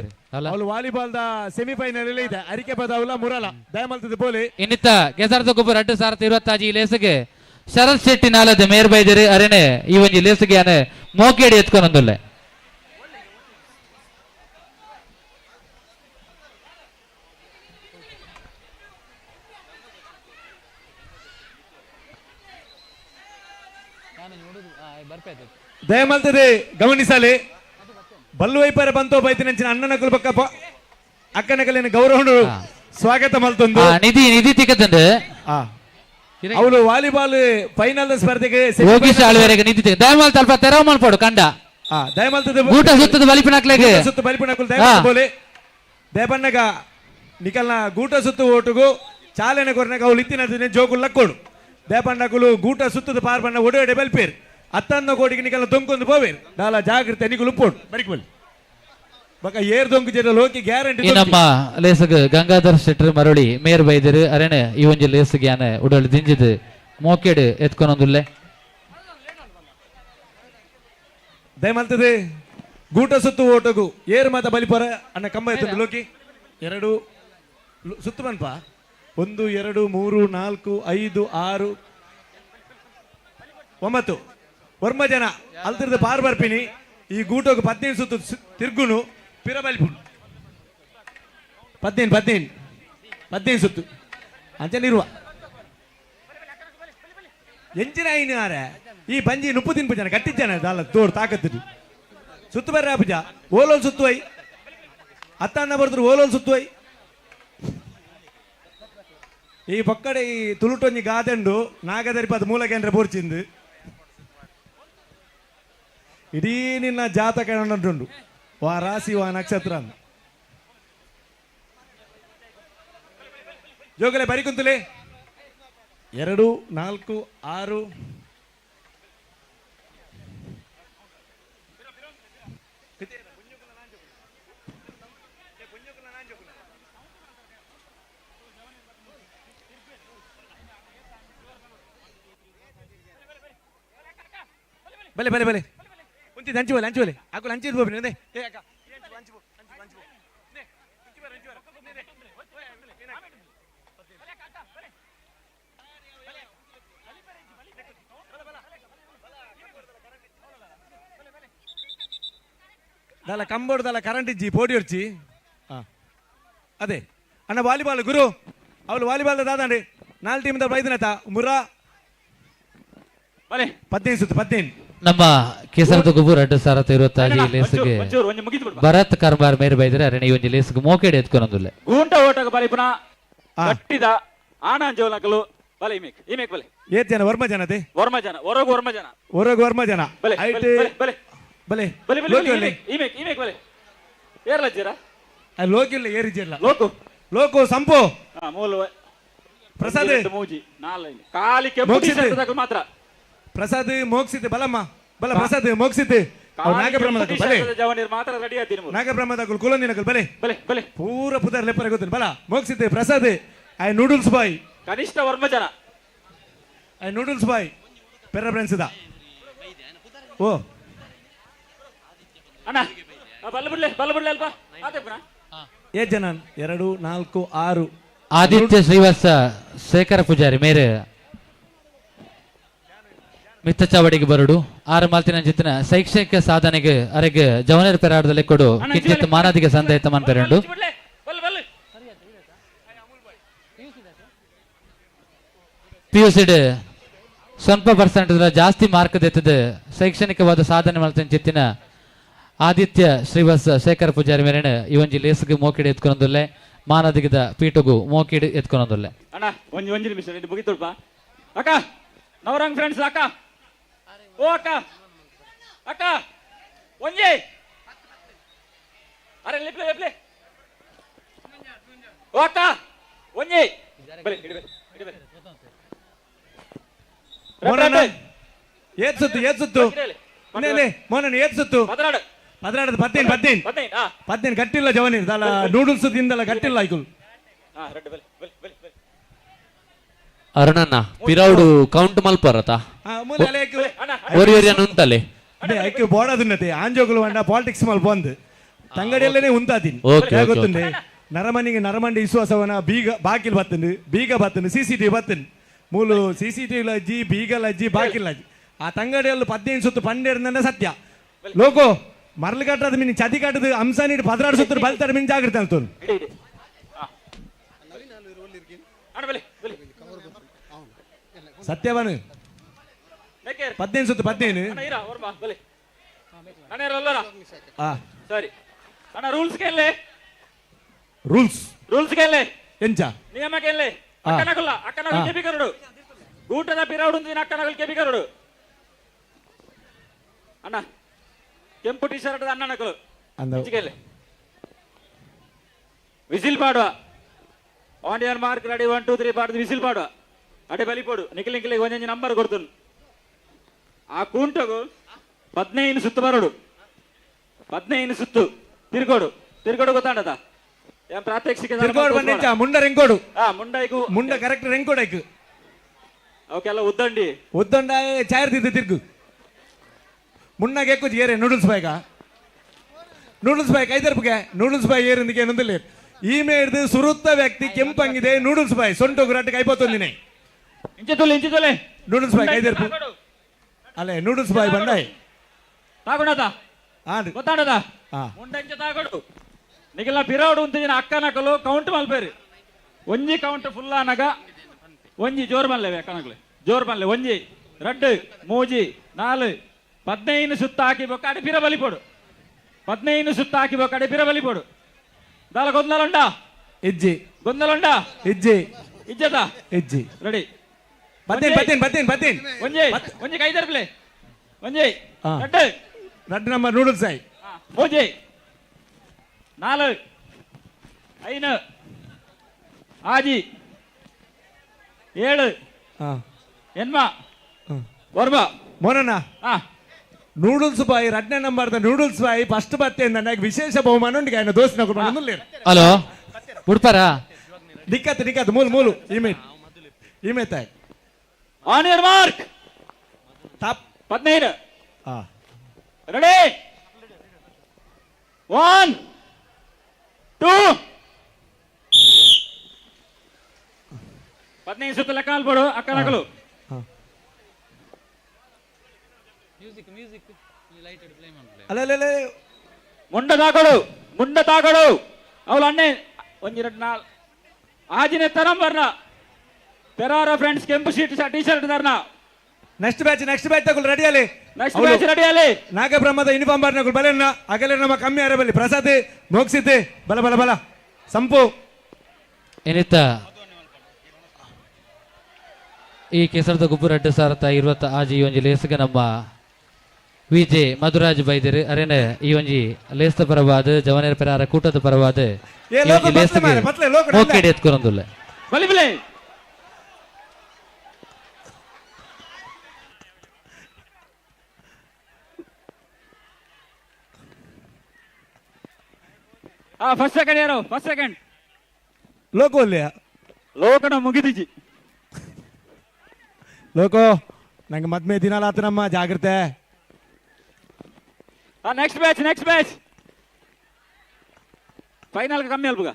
ಅವಳು ವಾಲಿಬಾಲ್ ದ ಸೆಮಿಫೈನಲ್ ಅಲ್ಲಿ ಇದೆ ಅರಿಕೆ ಪದವಲ್ಲ ಮುರಲ ದಯಮಲ್ತದೆ ಬೋಲಿ ಇನ್ನಿತ್ತ ಕೆಸರದ ಗೊಬ್ಬರ 2025 ಲೇಸಿಗೆ ಶರತ್ ಶೆಟ್ಟಿ ನಾಲದ ಮೇರ್ ಬೈದಿರಿ ಅರೆನೆ ಈ ಒಂಜಿ ಲೇಸಿಗೆ ಆನೆ ಮೋಕೇಡಿ ಎತ್ಕೊಂಡೊಂದುಲ್ಲೆ ದಯಮಲ್ತದೆ ಗಮನಿಸಲಿ ಬಲ್ಲು ವೈಪರ ಬಂತೋ ಬೈತಿನಂಚಿನ ಅಣ್ಣನಕಲು ಪಕ್ಕ ಅಕ್ಕನಕಲಿನ ಗೌರವ ಸ್ವಾಗತ ಮಲ್ತೊಂದು ನಿಧಿ ನಿಧಿ ತಿಕ್ಕತಂದು ಅವಳು ವಾಲಿಬಾಲ್ ಫೈನಲ್ ಸ್ಪರ್ಧೆಗೆ ಯೋಗೀಶ್ ಆಳ್ವೇರೆಗೆ ನಿಧಿ ದಯಮಾಲ್ ಸ್ವಲ್ಪ ತೆರವು ಮಾಡ್ಪಡು ಕಂಡ ದಯಮಲ್ತದೆ ಊಟ ಸುತ್ತದ ಬಲಿಪಿನಕ್ಲೆಗೆ ಸುತ್ತ ಬಲಿಪಿನಕಲು ದಯಮಲ್ ಬೋಲೆ ದೇಪನ್ನಗ ನಿಕಲ್ನ ಗೂಟ ಸುತ್ತು ಓಟುಗು ಚಾಲನೆ ಕೊರನಾಗ ಅವಳು ಇತ್ತಿನ ಜೋಗುಲ್ ಲಕ್ಕೋಡು ದೇಪನ್ನಕುಲು ಗೂಟ ಸುತ್ತದ ಪಾರ್ಬಣ್ಣ ಒಡೆ ಬಲ್ಪೇರ್ 11 ಕೋಟಿಗೆ ನಿಕಲ್ನ ದೊಂಕೊಂದು ಪೋವೇರ್ ದಾಲ ಜಾಗ್ರತೆ ನಿಕುಲು ಉಪ್ಪೋಡು ಬರಿಕುಲ್ ಬಕ ಏರ್ ದೊಂಕು ಜನ ಲೋಕಿ ಗ್ಯಾರಂಟಿ ನಮ್ಮ ಲೇಸಗ ಗಂಗಾಧರ್ ಶೆಟ್ರ್ ಮರಳಿ ಮೇರ್ ಬೈದಿರು ಅರೆನೆ ಈ ಒಂಜಿ ಲೇಸಗೆ ಆನೆ ಉಡಲ್ ದಿಂಜಿದ್ ಮೋಕೆಡ್ ಎತ್ಕೊಂಡೊಂದುಲ್ಲೆ ದಯಮಲ್ತದೆ ಗೂಟ ಸುತ್ತು ಓಟಗು ಏರ್ ಮಾತ ಬಲಿಪರ ಅನ್ನ ಕಂಬ ಎತ್ತುಂಡು ಲೋಕಿ 2 ಸುತ್ತು ಬನ್ಪ 1 2 3 4 5 6 9 ವರ್ಮ ಜನ ಅಲ್ತಿರ್ದ ಪಾರ್ ಬರ್ಪಿನಿ ಈ ಗೂಟೋಗ 15 ಸುತ್ತು ತಿರ್ಗುನು ಪಿರ ಬಲಿಪುಂಡು 15 ಸುತ್ತು ಅಂಚನಿರುವ ಎಂಚಿನ ಐನಾರೆ ಈ ಬಂಜಿ ನುಪ್ಪು ತಿನ್ಪು ಜನ ಕಟ್ಟಿದ್ದಾನೆ ದಾಲ ತೋರ್ ತಾಕತ್ತಿದ್ದು ಸುತ್ತು ಬರ್ರ ಪೂಜ ಓಲೋಲ್ ಸುತ್ತುವೈ ಅತ್ತನ್ನ ಬರ್ದ್ರು ಓಲೋಲ್ ಸುತ್ತುವೈ ಈ ಪಕ್ಕಡೆ ಈ ತುಳುಟೊಂಜಿ ಗಾದೆಂಡು ನಾಗದರಿಪದ ಮೂಲ ಕೇಂದ್ರ ಬೋರ್ಚಿಂದು ಇಡೀ ನಿನ್ನ ಜಾತಕ ಉಂಟು ವಾ ರಾಶಿ ವಾ ನಕ್ಷತ್ರ ಅಂತ ಜೋಗಲೆ ಬರಿ ಕುಂತಲೆ 2 4 6 ಬಲೆ ಬಲೆ ಬಲೆ ಉಂಟಿ ಹಂಚಿ ಬಲೆ ಆಕುಲ್ ಹಂಚಿ ಇರ್ಬೋದು ಏ ಅಕ್ಕ దాల కంబోడు దాల కరెంట్ ఇచ్చి పోటీ వచ్చి అదే అన్న వాలీబాల్ గురు అవును వాలీబాల్ దాదండి 4 ಟೀಮ್ ಬೈದಿನತ ಮುರಾ 15 ಸುತ್ತು 15 ನಮ್ಮ ಕೇಸರದ ಗುಬ್ಬು 2025 ಲೇಸ್ಗೆ ಭರತ್ ಕರ್ಮಾರ್ ಮೇರೆ ಬೈದರೆ ಅರಣಿ ಒಂಜಿ ಲೇಸ್ಗೆ ಮೋಕೆಡೆ ಎತ್ಕೊನೊಂದುಲ್ಲೆ ಗೂಂಟ ಓಟಗ ಬಲಿಪುನ ಗಟ್ಟಿದ ಆನಾಂಜೋಲಕಲು ಬಲೆ ಇಮೇಕ್ ಬಲೆ ಏತ್ ಜನ ವರ್ಮ ಜನತೆ ವರ್ಮ ಜನ ಹೊರಗ ವರ್ಮ ಜನ ಬಲೆ ಐಟ್ ಬಲೆ ಬಲೆ ಬಲೆ ಇಮೇಕ್ ಬಲೆ ಏರ್ಲಜ್ಜರ ಲೋಕಿಲ್ಲ ಏರಿಜಿಲ್ಲ ಲೋಕು ಸಂಪು ಮೂಲ ಪ್ರಸಾದ್ ಮೂಜಿ ನಾಲ್ಕು ಕಾಲಿ ಕೆಂಪು ಮಾತ್ರ ಪ್ರಸಾದ್ ಮೋಕ್ಷಿತ್ ಬಲಮ್ಮ ಬಲ ಪ್ರಸಾದ್ ಮೋಕ್ಷಿತ್ ನಾಗಬ್ರಹ್ಮದ ಬಲೆ ಜವನೀರ್ ಮಾತ್ರ ರೆಡಿ ಆತೀನಿ ನಾಗಬ್ರಹ್ಮದ ಕುಲಂದಿನಕಲ್ ಬಲೆ ಬಲೆ ಬಲೆ ಪೂರ ಪುದರ್ ಲೆಪ್ಪರ ಗೊತ್ತಿನ ಬಲ Mokshith Prasad I noodles boy Kanishta Varma ಜನ ಐ ನೂಡಲ್ಸ್ ಬಾಯ್ ಪೆರ ಫ್ರೆಂಡ್ಸ್ ದ ಓ ಅಣ್ಣ ಬಲ್ಲ ಬಿಡ್ಲೆ ಅಲ್ಪ ಆತೇಪನ ಏ ಜನ 2 4 6 ಆದಿತ್ಯ ಶ್ರೀವಾಸ ಶೇಖರ ಪೂಜಾರಿ ಮೇರೆ ಮಿತ್ತ ಚಾವಡಿಗೆ ಬರಡು 6 ಮಾಲ್ತಿನ ಜಿತ್ತಿನ ಶೈಕ್ಷಣಿಕ ಸಾಧನೆಗೆ ಅರೆಗೆ ಜವನರ್ ಪೆರಾಡದಲ್ಲಿ ಕೊಡು ಕಿಂಚಿತ್ ಮಾನದಿಗೆ ಸಂದೇಹ ಮನ್ ಪೆರಂಡು ಪಿಯುಸಿಡ್ ಸ್ವಲ್ಪ ಪರ್ಸೆಂಟ್ ಜಾಸ್ತಿ ಮಾರ್ಕ್ ದೆತ್ತದ ಶೈಕ್ಷಣಿಕವಾದ ಸಾಧನೆ ಮಾಡ್ತಾನೆ ಜಿತ್ತಿನ ಆದಿತ್ಯ ಶ್ರೀವಾಸ ಶೇಖರ ಪೂಜಾರಿ ಮೇರೆನ ಈ ಒಂಜಿ ಲೇಸ್ಗೆ ಮೋಕಿಡೆ ಎತ್ಕೊನೊಂದುಲ್ಲೆ ಮಾನದಿಗದ ಪೀಠಗೂ ಮೋಕಿಡೆ ಎತ್ಕೊನೊಂದುಲ್ಲೆ ಅಣ್ಣ ಒಂಜಿ ನಿಮಿಷ ಇದು ಮುಗಿತುಲ್ಪ ಅಕ್ಕ ನವರಂಗ್ ಫ್ರೆಂಡ್ಸ್ ಅಕ್ಕ ಓ ಅಕ್ಕ ಒಂಜಿ ಅರೆ ಲಿಪ್ಲೆ ಓ ಅಕ್ಕ ಒಂಜಿ ಬಲೆ ಹಿಡಿ ಮೋನನ ಏತ್ ಸುತ್ತು ಮೋನನ ಏತ್ ಸುತ್ತು ಪದರಾಡದ 15 ಗಟ್ಟಿಲ್ಲ ಜವನೀರ್ ದಾಲ ನೂಡಲ್ಸ್ ತಿಂದಲ್ಲ ಗಟ್ಟಿಲ್ಲ ಆಯ್ತು ಅರುಣಣ್ಣ ಪಿರೌಡು ಕೌಂಟ್ ಮಲ್ಪರತ ಒರಿಯನ್ ಉಂಟಲೆ ಐಕ್ಯ ಬೋಡದುನ್ನತೆ ಆಂಜೋಗುಲು ಅಂಡ ಪಾಲಿಟಿಕ್ಸ್ ಮಲ್ ಬಂದ್ ತಂಗಡಿಯಲ್ಲೇ ಉಂತಾತೀನಿ ಗೊತ್ತುಂಡೆ ನರಮನಿಗೆ ನರಮಂಡಿ ವಿಶ್ವಾಸವನ ಬೀಗ ಬಾಕಿಲ್ ಬತ್ತಂಡು ಬೀಗ ಬತ್ತಂಡು CCTV ಬತ್ತಂಡು ಮೂಲು CCTV ಲಜ್ಜಿ ಬೀಗಲ ಅಜ್ಜಿ ಬಾಕಿಲ್ಲ ಅಜ್ಜಿ ಆ ತಂಗಡಿಯಲ್ಲಿ 15 ಸುತ್ತು ಪಂಡೇರ್ನ ಸತ್ಯ ಲೋಕೋ ಮರಳು ಕಟ್ಟದ ಮಿನಿ ಚದಿ ಕಟ್ಟದು ಅಂಶ ನೀಡಿ 16 ಸುತ್ತು ಬಲ್ತಾರ ಮಿನಿ ಜಾಗ್ರತೆ ಅಂತೋನು ಸತ್ಯವನು 15 ಸುತ್ತು 15 ಸರಿ ಅಣ್ಣ ರೂಲ್ಸ್ ಕೇಳಲೆ ಎಂಚ ನಿಯಮ ಕೇಳಲೆ ಅಕ್ಕನಗಲ್ ಕೆಪಿಕರುಡು ಊಟದ ಪಿರೌಡು ಅಕ್ಕನಗಲ್ ಕೆಪಿಕರುಡು ಅಣ್ಣ ಕೆಂಪು ಟಿ ಶರ್ಟ್ ಅಣ್ಣನಕಲು ಕೇಳಲೆ ವಿಸಿಲ್ ಪಾಡುವ ಆನ್ ಯರ್ ಮಾರ್ಕ್ ರೆಡಿ 1 2 3 ಪಾಡ್ದು ವಿಸಿಲ್ ಪಾಡುವ ಅಡೆ ಬಲಿ ಪೋಡು ನಿಖಿಲಿಗೆ ಒಂದೊಂದು ನಂಬರ್ ಕೊಡ್ತು ಆ ಕೂಂಟಗು 15 ಸುತ್ತು ಬರೋಡು 15 ಸುತ್ತು ತಿರ್ಗೋಡು ಗೊತ್ತಾಂಡದ ಪ್ರಾತ್ಯಕ್ಷಿಕ ಮುಂಡ ರೆಂಕೋಡು ಮುಂಡ ಕರೆಕ್ಟ್ ರೆಂಕೋಡೈಕು ಅವಕ್ಕೆಲ್ಲ ಉದ್ದಂಡಿ ಚಾಯರ್ತಿದ್ದ ತಿರ್ಗು ಮುನ್ನಾಗ ఎక్కువ ಏರೆ ನೂಡಲ್ಸ್ ಬಾಯ್ ಐದರ್ಪಗೆ ನೂಡಲ್ಸ್ ಬಾಯ್ ಏರಿಂದಿಗೆ ಏನೊಂದಿಲ್ಲ ಈ ಮೇಡ್ದು ಸುರುತ್ತ ವ್ಯಕ್ತಿ ಕೆಂಪಂಗಿದೆ ನೂಡಲ್ಸ್ ಬಾಯ್ ಸೊಂಟು ಗುರಾಟಿಗೆ ಐಪತ್ತೊಂದಿನೇ ನೂಡಲ್ಸ್ ಬಾಯ್ ಐದರ್ಪು ಅಲ್ಲೇ ನೂಡಲ್ಸ್ ಬಾಯ್ ಬಂದಾಯ್ ತಾಗೊಂಡದ ಗೊತ್ತಾಡದ ಮುಂಡಂಚ ತಾಗೊಡು ನಿಖಿಲ ಪಿರೌಡು ಅಂತ ಅಕ್ಕನಕಲು ಕೌಂಟ್ ಮಲ್ಪೇರಿ ಒಂಜಿ ಕೌಂಟ್ ಫುಲ್ ಆನಗ ಒಂಜಿ ಜೋರ್ ಮಲ್ಲೆವೆ ಕಣಗ್ಲೆ ಜೋರ್ ಮಲ್ಲೆ ಒಂಜಿ 2 3 4 15 ಸುತ್ತ ಹಾಕಿ ಬೊಕ್ಕ ಅಡಿ ಪಿರ ಬಲಿಪೋಡು 15 ಸುತ್ತ ಹಾಕಿ ಬೊಕ್ಕ ಅಡಿ ಪಿರ ಬಲಿಪೋಡು ದಾಲ ಗೊಂದಲುಂಡ ಇಜ್ಜಿ ಗೊಂದಲುಂಡ ಇಜ್ಜಿ ಇಜ್ಜದ ಇಜ್ಜಿ ರೆಡಿ ಬತ್ತೀನಿ ಒಂಜಿ ಕೈ ತರ್ಪ್ಲೆ ಒಂಜಿ ರಡ್ ನಂಬರ್ ನೂಡಲ್ಸ್ ಆಯ್ ಮೂಜಿ 4 5 ಆಜಿ 7 ಎನ್ಮ ವರ್ಮ ಮೋನಣ್ಣ ನೂಡಲ್ಸ್ ಬಾಯ್ 2ನೇ ನಂಬರ್ದ ನೂಡಲ್ಸ್ ಬಾಯ್ ಫಸ್ಟ್ ಬತ್ತೆ ನನಗೆ ವಿಶೇಷ ಬಹುಮಾನ ಉಂಟು ఆయన దోస్త్ నాకు ముందులే హలో ఉడపరా దిక్కత్ మూలు ఈమె Thai on your mark top 15 ready 1 2 15 ಸುತ್ತ ಲೆಕ್ಕ ಅಲ್ಬೋಡು ಅಕ್ಕ ನಕಲು ಅಲ್ಲೇ ಮುಂಡ ತಾಗಡು ಅವಳು ಅಣ್ಣೆ ಒಂಜಿ 2 4 ಆಜಿನ ತರಂ ಬರ್ನ ಪೆರಾರ ಫ್ರೆಂಡ್ಸ್ ಕೆಂಪು T shirt Tarna next batch ತಗೊಳ್ಳಿ ರೆಡಿ ಅಲ್ಲಿ ನೆಕ್ಸ್ಟ್ ಬ್ಯಾಚ್ ರೆಡಿ ಅಲ್ಲಿ ನಾಗಬ್ರಹ್ಮದ ಯೂನಿಫಾರ್ಮ್ ಬಾರ್ನಗಳು ಬಲೆನ್ನ ಅಗಲೇ ನಮ್ಮ ಕಮ್ಮಿ ಅರಬಲ್ಲಿ ಪ್ರಸಾದ್ ಮೋಕ್ಷಿತೆ ಬಲ ಸಂಪು ಏನಿತ್ತ ಈ ಕೆಸರದ ಗುಬ್ಬು ರಡ್ಡು ಸಾರತ 20 ಆಜಿ ಒಂಜಿ ಲೇಸ್ಗ ನಮ್ಮ ವಿಜೆ ಮಧುರಾಜ್ ಬೈದಿರು ಅರೇನೆ ಈ ಒಂಜಿ ಲೇಸ್ತ ಪರವಾದ ಜವನೇರ್ ಪೆರಾರ ಕೂಟದ ಪರವಾದ ಮೋಕೆಡೆ ಎತ್ಕೊರೊಂದುಲ್ಲ ಬಲಿಬಲೆ ಫಸ್ಟ್ ಸೆಕೆಂಡ್ ಯಾರು ಫಸ್ಟ್ ಸೆಕೆಂಡ್ ಲೋಕನ ಮುಗಿದಿಜಿ ಲೋಕೋ ನಂಗೆ ಮದ್ಮೆ ದಿನಾಲಾತನಮ್ಮ ಜಾಗ್ರತೆ ನೆಕ್ಸ್ಟ್ ಬ್ಯಾಚ್ ಫೈನಲ್ ಕಮ್ಮಿ ಅಲ್ಬುಗ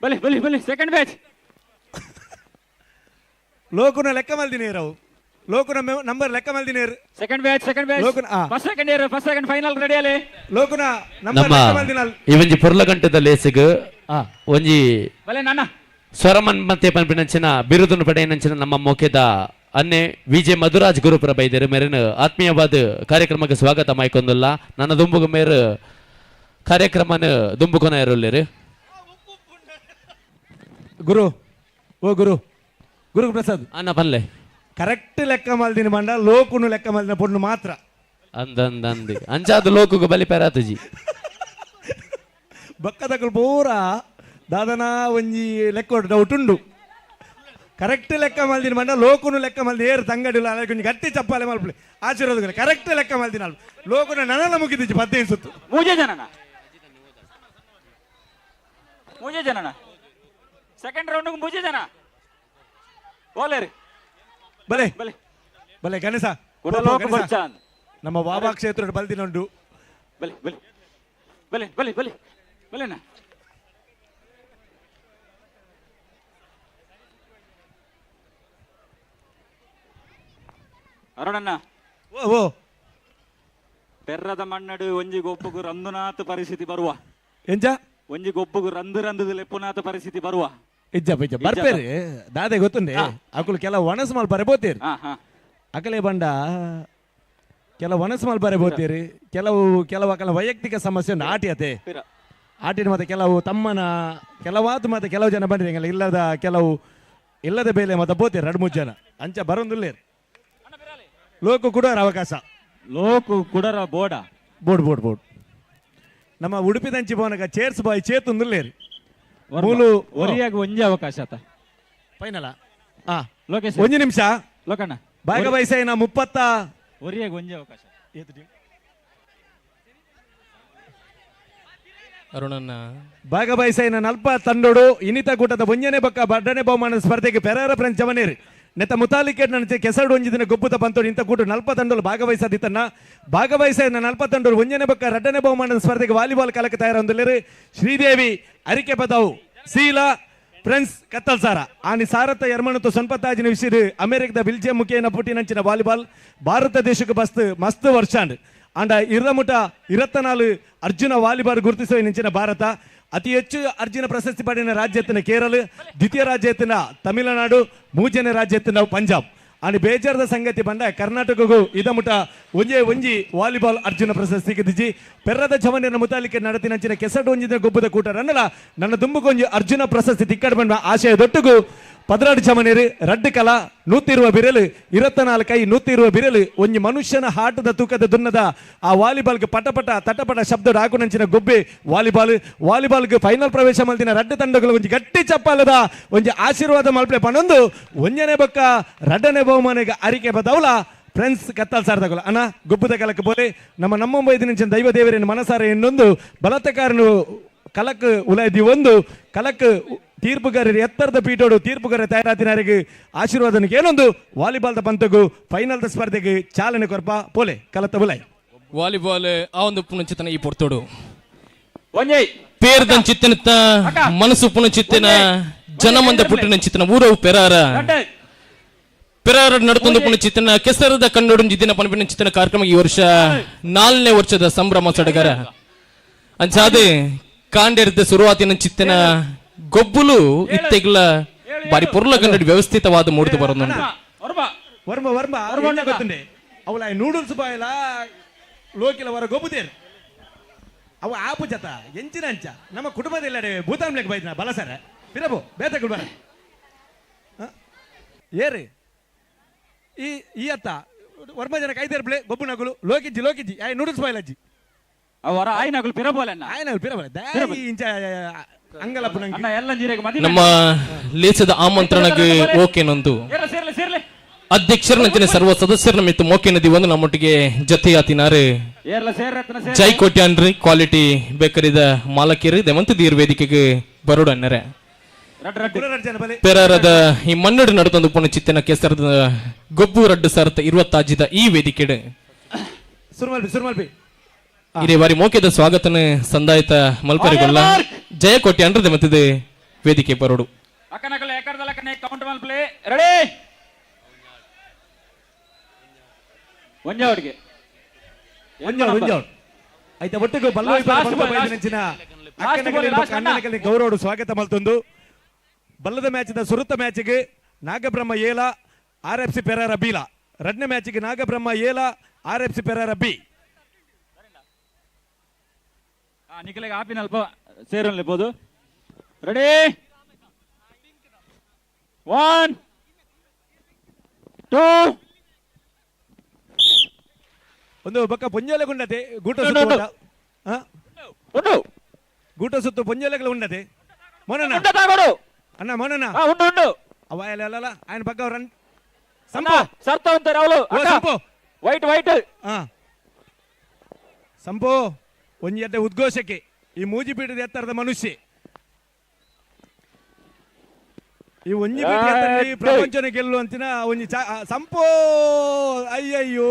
ಬಲಿ ಸೆಕೆಂಡ್ ಬ್ಯಾಚ್ ಲೋಕನ ಲೆಕ್ಕ ಮಲ್ದಿನೇರು ಲೋಕನ ನಂಬರ್ ಲೆಕ್ಕ ಮಲ್ದಿನೇರು second batch first second final ready ಅಲ್ಲಿ ಲೋಕನ ನಂಬರ್ ಲೆಕ್ಕ ಮಲ್ದಿನಲ್ ಇವಂಜಿ ಪುರ್ಲಗಂಟದ ಲೇಸಿಗ ಒಂಜಿ ಬಲೆ ನನ್ನ ಸ್ವರಮನ್ ಮತ್ತೆ ಪಂಪಿನಂಚಿನ ಬಿರುದುನು ಪಡೆಯನಂಚಿನ ನಮ್ಮ ಮೊಕೆದ ಅನ್ನೆ ವಿಜೆ ಮಧುರಾಜ್ ಗುರುಪುರ ಬೈದರು ಮೇರಿನ ಆತ್ಮೀಯವಾದ ಕಾರ್ಯಕ್ರಮಕ್ಕೆ ಸ್ವಾಗತ ಮಾಯ್ಕೊಂದಿಲ್ಲ ನನ್ನ ದುಂಬುಗ ಮೇರು ಕಾರ್ಯಕ್ರಮನ ದುಂಬುಕೊನ ಇರಲಿರಿ ಗುರು ಪ್ರಸಾದ್ ಅನ್ನ ಪನ್ಲೆ ಕರೆಕ್ಟ್ ಲೆಕ್ಕ ಮಲ್ದಿನ ಮಂಡ ಲೋಕನು ಲೆಕ್ಕ ಮಲ್ದಿನ ಪೊಣ್ಣು ಮಾತ್ರ ಅಂದಂದಿ ಅಂಚಾದ ಲೋಕಗ ಬಲಿ ಪೆರಾತಜಿ ಬಕ್ಕದಕಲ್ ಪೂರ ದಾದನ ಒಂಜಿ ಲೆಕ್ಕ ಡೌಟ್ ಉಂಡು ಕರೆಕ್ಟ್ ಲೆಕ್ಕ ಮಲ್ದಿನ ಮಂಡ ಲೋಕನು ಲೆಕ್ಕ ಮಲ್ದಿ ಏರು ತಂಗಡಿಲ್ಲ ಕೊಂಚ ಗಟ್ಟಿ ಚಪ್ಪಾಲೆ ಮಲ್ಪಲಿ ಆಶೀರ್ವಾದ ಕರೆಕ್ಟ್ ಲೆಕ್ಕ ಮಲ್ದಿನ ಲೋಕನ ನನಲ ಮುಗಿದಿಚ್ಚು 15 ಸುತ್ತು ಮೂಜೆ ಜನನ ಸೆಕೆಂಡ್ ರೌಂಡ್ ಮೂಜೆ ಜನ ಬೋಲೇರಿ ಬಲೆ ಗಣೇಶ ನಮ್ಮ ಬಾಬಾ ಕ್ಷೇತ್ರ ಬಲ್ದಿನುಂಡು ಬಲೆನಾ ಅರುಣಣ್ಣ ಓ ಪೆರ್ರದ ಮಣ್ಣಡು ಒಂಜಿ ಗೊಪ್ಪುಗು ರಂದುನಾಥ ಪರಿಸ್ಥಿತಿ ಬರುವ ಎಂಜ ಒಂಜಿ ಗೊಪ್ಪುಗು ರಂದು ಲೆಪ್ಪುನಾಥ ಪರಿಸ್ಥಿತಿ ಬರುವ ಇಜ್ಜ ಬರ್ಪೇರಿ ದಾದೆ ಗೊತ್ತುಂಡೆ ಅಕುಲು ಕೆಲವು ಒಣಸು ಮಾಲ್ ಬರೆ ಬೋತೀರಿ ಅಕಲೆ ಬಂಡ ಕೆಲವು ಒಣಸು ಮಾಲ್ ಬರೆ ಬೋತೀರಿ ಕೆಲವು ಅಕಲ ವೈಯಕ್ತಿಕ ಸಮಸ್ಯೆ ಆಟಿಯತೆ ಆಟಿನ ಮತ್ತೆ ಕೆಲವು ತಮ್ಮನ ಕೆಲವಾತು ಮತ್ತೆ ಕೆಲವು ಜನ ಬಂದಿರಿ ಇಲ್ಲದ ಬೇಲೆ ಮತ್ತೆ ಬೋತೀರಿ 2-3 ಜನ ಅಂಚ ಬರೋದಿಲ್ಲ ಲೋಕು ಕುಡರ ಅವಕಾಶ ಬೋರ್ಡ್ ನಮ್ಮ ಉಡುಪಿ ದಂಚಿ ಭವನಗ ಚೇರ್ಸ್ ಬಾಯ್ ಚೇತುಂದುಲ್ಲೇರಿ ಮೂಲು ಒರಿಯಾಗ ಒಂಜಿ ಅವಕಾಶ ಆತ ಫೈನಲ್ ಲೋಕೇಶ್ 1 ನಿಮಿಷ ಲೋಕಣ್ಣ ಭಾಗವಹಿಸಿನ 30 ಒರಿಯಾಗ ಒಂಜಿ ಅವಕಾಶ ಅರುಣಣ್ಣ ಭಾಗವಹಿಸಿನ 40 ತಂಡೋಡು ಇನ್ನಿತ ಕೂಟದ 1ನೇ ಬಕ್ಕ ಬಡ್ಡನೆ ಬಹುಮಾನ ಸ್ಪರ್ಧೆಗೆ ಪೆರಾರ ಫ್ರೆಂಚ್ ಜವನೇರಿ ನೆತ್ತ ಮುತಾಲಿಕೆಟ್ ನನಚೆ ಕೆಸಡು ಒಂಜಿದಿನ ಗೊಬ್ಬುತ ಬಂತೋಡು ಇಂಥ ಕೂಟು 40 ತಂಡೋಲು ಭಾಗವಹಿಸದಿತ್ತನ್ನ ಭಾಗವಹಿಸಿನ 40 ತಂಡೋಡು 1ನೇ ಬಕ್ಕ 2ನೇ ಬಹುಮಾನದ ಸ್ಪರ್ಧೆಗೆ ವಾಲಿಬಾಲ್ ಕಾಲಕ್ಕೆ ತಯಾರೊಂದಿಲ್ಲರು ಶ್ರೀದೇವಿ ಅರಿಕೆ ಪದವು ಸೀಲಾ ಫ್ರೆಂಡ್ಸ್ ಕತ್ತಲ್ಸಾರ ಆನಿ ಸಾರತ ಎರ್ಮಣತು ಸೊನ್ಪತ್ತಾಜಿನ ವಿಷಯ ಅಮೆರಿಕದ ಬಿಲ್ಜಿಯಂ ಮುಖೇನ ಪುಟ್ಟಿನಂಚಿನ ವಾಲಿಬಾಲ್ ಭಾರತ ದೇಶಕ್ಕೆ ಮಸ್ತ್ ವರ್ಷ ಅಂಡ 24 ಅರ್ಜುನ ವಾಲಿಬಾಲ್ ಗುರುತಿಸುವ ನಿಂಚಿನ ಭಾರತ ಅತಿ ಹೆಚ್ಚು ಅರ್ಜುನ ಪ್ರಶಸ್ತಿ ಪಡೆದ ರಾಜ್ಯ ಎತ್ತಿನ ಕೇರಳ, ದ್ವಿತೀಯ ರಾಜ್ಯ ಎತ್ತಿನ ತಮಿಳುನಾಡು, ಮೂರನೇ ರಾಜ್ಯ ಎತ್ತಿನ ಪಂಜಾಬ್. आणि ಬೇಜಾರದ ಸಂಗತಿ ಬಂದ ಕರ್ನಾಟಕಗೂ ಇದಮುಟ ಒಂಜಿ ವಾಲಿಬಾಲ್ ಅರ್ಜುನ ಪ್ರಶಸ್ತಿ ಗೆದ್ದಿಜಿ ಪೆರ್ರದ ಜವನಿನ ಮುತಾಲಿಕೆ ನಡತಿನಂಚಿನ ಕೆಸಡು ಒಂಜಿನ ಗೊಬ್ಬದ ಕೂಟ ರನ್ನಲ ನನ್ನ ದುಂಬುಗೊಂಜಿ ಅರ್ಜುನ ಪ್ರಶಸ್ತಿ ತಿಕ್ಕಡ ಬಂದ ಆಶಯ ದೊಟ್ಟುಗು ಪದರಾಡು ಜಮನೇರು ರಡ್ಡು ಕಲ 120 ಬಿರಲು 24 ಕೈ 120 ಬಿರಲು ಒಂಜಿ ಮನುಷ್ಯನ ಹಾಟದ ತೂಕದ ದುನ್ನದ ಆ ವಾಲಿಬಾಲ್ಗೆ ಪಟಪಟ ತಟಪಟ ಶಬ್ದ ಹಾಕುನಂಚಿನ ಗೊಬ್ಬೆ ವಾಲಿಬಾಲ್ಗೆ ಫೈನಲ್ ಪ್ರವೇಶ ಮಲ್ತಿನ ರಡ್ಡು ತಂಡಗಳು ಒಂಜಿ ಗಟ್ಟಿ ಚಪ್ಪಾಲದ ಒಂಜಿ ಆಶೀರ್ವಾದ ಮಲ್ಪೆ ಪನೊಂದು ಒಂಜನೇ ಬೊಕ್ಕ ರಡ್ಡನೇ ಬಹುಮಾನಿಗೆ ಅರಿಕೆ ಬದವಲ ಫ್ರೆಂಡ್ಸ್ ಕತ್ತಲ್ ಸಾರ್ದಗಳು ಅಣ್ಣ ಗೊಬ್ಬದ ಕಲಕ್ಕೆ ಬೋಲೆ ನಮ್ಮ ವೈದ್ಯನಿಂಚಿನ ದೈವ ದೇವರಿನ ಮನಸಾರ ಇನ್ನೊಂದು ಬಲತಕಾರನು ಕಲಕ್ ಉಲಾಯ್ದಿ ಒಂದು ಕಲಕ್ ತೀರ್ಪುಗಾರರು ಎತ್ತರದ ಪೀಠೋಡು ತೀರ್ಪುಗಾರ ತಯಾರಾತಿನವರಿಗೆ ಆಶೀರ್ವಾದನಿಗೆ ಏನೊಂದು ವಾಲಿಬಾಲ್ದ ಪಂತಗೂ ಫೈನಲ್ದ ಸ್ಪರ್ಧೆಗೆ ಚಾಲನೆ ಕೊರ್ಪ ಪೋಲೆ ಕಲತ ಬುಲಾಯ್ ವಾಲಿಬಾಲ್ ಆ ಒಂದು ಪುನಚಿತ್ತನ ಈ ಪೊರ್ತೋಡು ಪೇರ್ದ ಚಿತ್ತನ ಮನಸ್ಸು ಪುನಚಿತ್ತನ ಜನಮಂದ ಪುಟ್ಟಿನ ಚಿತ್ತನ ಊರವು ಪೆರಾರ ನಡುತ್ತೊಂದು ಪುನಚಿತ್ತನ ಕೆಸರದ ಕನ್ನಡ ಜಿದ್ದಿನ ಪನಪಿನ ಚಿತ್ತನ ಕಾರ್ಯಕ್ರಮ ಈ ವರ್ಷ 4ನೇ ವರ್ಷದ ಸಂಭ್ರಮ ಸಡಗರ ಅಂಚಾದೆ ಕಾಂಡೇರ್ದ ಶುರುವಾತಿನ ಚಿತ್ತನ ಗೊಬ್ಬುಲು ಇತ್ತೆಗ್ಲ ಬಾರಿ ಪೊರ್ಲ ಕನ್ನಡ ವ್ಯವಸ್ಥಿತವಾದ ಮೂಡಿದು ಬರೋದು ವರ್ಮ ಗೊತ್ತುಂಡೆ ಅವಳ ನೂಡಲ್ಸ್ ಬಾಯಲ ಲೋಕಿಲ ವರ ಗೊಬ್ಬುದೇರು ಅವ ಆಪು ಜತ ಎಂಚಿನ ಅಂಚ ನಮ್ಮ ಕುಟುಂಬದೆಲ್ಲಡೆ ಭೂತಾನ್ ಲೆಕ್ಕ ಬೈದ್ನ ಬಲಸರ ಬಿರಬೋ ಬೇತಗಳು ಬರ ಏರಿ ಈ ಅತ್ತ ವರ್ಮ ಜನಕ್ಕೆ 5 ಪ್ಲೇ ಗೊಬ್ಬು ನಗುಲು ಲೋಕಿಜ್ಜಿ ನೂಡಲ್ಸ್ ಬಾಯಲಜ್ಜಿ ಅವರ ಆಯ್ನಗಳು ಪಿರಬೋಲನ್ನ ಆಯ್ನಗಳು ಪಿರಬೋಲ ಇಂಚ ನಮ್ಮ ಲೇಸದ ಆಮಂತ್ರಣಕ್ಕೆ ಓಕೆನೊಂದು ಅಧ್ಯಕ್ಷರ ಸರ್ವ ಸದಸ್ಯರ ಮಿತ್ತು ಮೋಕೆ ನದಿ ಒಂದು ನಮ್ಮೊಟ್ಟಿಗೆ ಜೊತೆಯಾತಿನಾರೆ ಜೈ ಕೋಟ್ಯಾನ್ರಿ ಕ್ವಾಲಿಟಿ ಬೇಕರಿದ ಮಾಲಕಿಯರು ದೆವಂತ ದೀರ್ ವೇದಿಕೆಗೆ ಬರೋಡು ಅನ್ನರೆ ಪೆರಾರದ ಈ ಮನ್ನಡು ನಡುತ್ತೊಂದು ಪುಣ ಚಿತ್ತನ ಕೆಸರದ ಗೊಬ್ಬು ರಡ್ಡು ಸರ್ತ 20 ಈ ವೇದಿಕೆ ಸುರ್ಮಲ್ಪಿ ಇದೇ ಬಾರಿ ಮೋಕೆದ ಸ್ವಾಗತನ ಸಂದಾಯಿತ ಮಲ್ಪರಿಗೊಲ್ಲ ಜಯ ಕೋಟಿ ಅಂಡ್ರದೆ ಮತ್ತಿದೆ ವೇದಿಕೆ ಬರೋಡು ಅಕ್ಕನಕಲ ಎಕರ್ದಲ ಕನೆ ಕೌಂಟ್ ಮಲ್ಪ್ಲೆ ರೆಡಿ ಒಂಜಾವಡಿಗೆ ಐತ ಒಟ್ಟಿಗೆ ಬಲ್ಲವಿನ ಅಕ್ಕನಕಲಿ ಗೌರವ ಸ್ವಾಗತ ಮಲ್ತೊಂದು ಬಲ್ಲದ ಮ್ಯಾಚ್ದ ಸುರುತ ಮ್ಯಾಚ್ಗೆ ನಾಗಬ್ರಹ್ಮ ಏಲ RFC ಪೆರಾರ ಬೀಲ ರಡ್ನೇ ಮ್ಯಾಚ್ಗೆ ನಾಗಬ್ರಹ್ಮ ಏಲ RFC ಪೆರಾರ ಬಿ ನಿಖಿಲಿಗೆ ಆಪಿನ ಅಲ್ಪ ಸೇರಲಿರ್ಬೋದು ರೆಡಿ 1 2 ಒಂದು ಬಕ್ಕ ಪೊಂಜಲೆ ಗುಂಡತೆ ಗೂಟ ಸುತ್ತು ಪೊಂಜಲೆಗಳು ಉಂಡತೆ ಮೋನನ ಅಣ್ಣ ಮೋನನ ಉಂಡು ಅವ ಎಲ್ಲ ఆయన ಪಕ್ಕ ರನ್ ಸಂಪು ಸರ್ತ ಅಂತಾರೆ ಅವಳು ಸಂಪು ವೈಟ್ ಸಂಪು ಒಂಜಿ ಎಡ್ಡೆ ಉದ್ಘೋಷಕ್ಕೆ ಈ ಮೂಜಿಪೀಠದ ಎತ್ತರದ ಮನುಷ್ಯ ಈ ಒಂಜಿ ಪೀಠ ಪ್ರಪಂಚನ ಗೆಲ್ಲು ಅಂತಿನ ಒಂಜಿ ಸಂಪೋ ಅಯ್ಯಯ್ಯೋ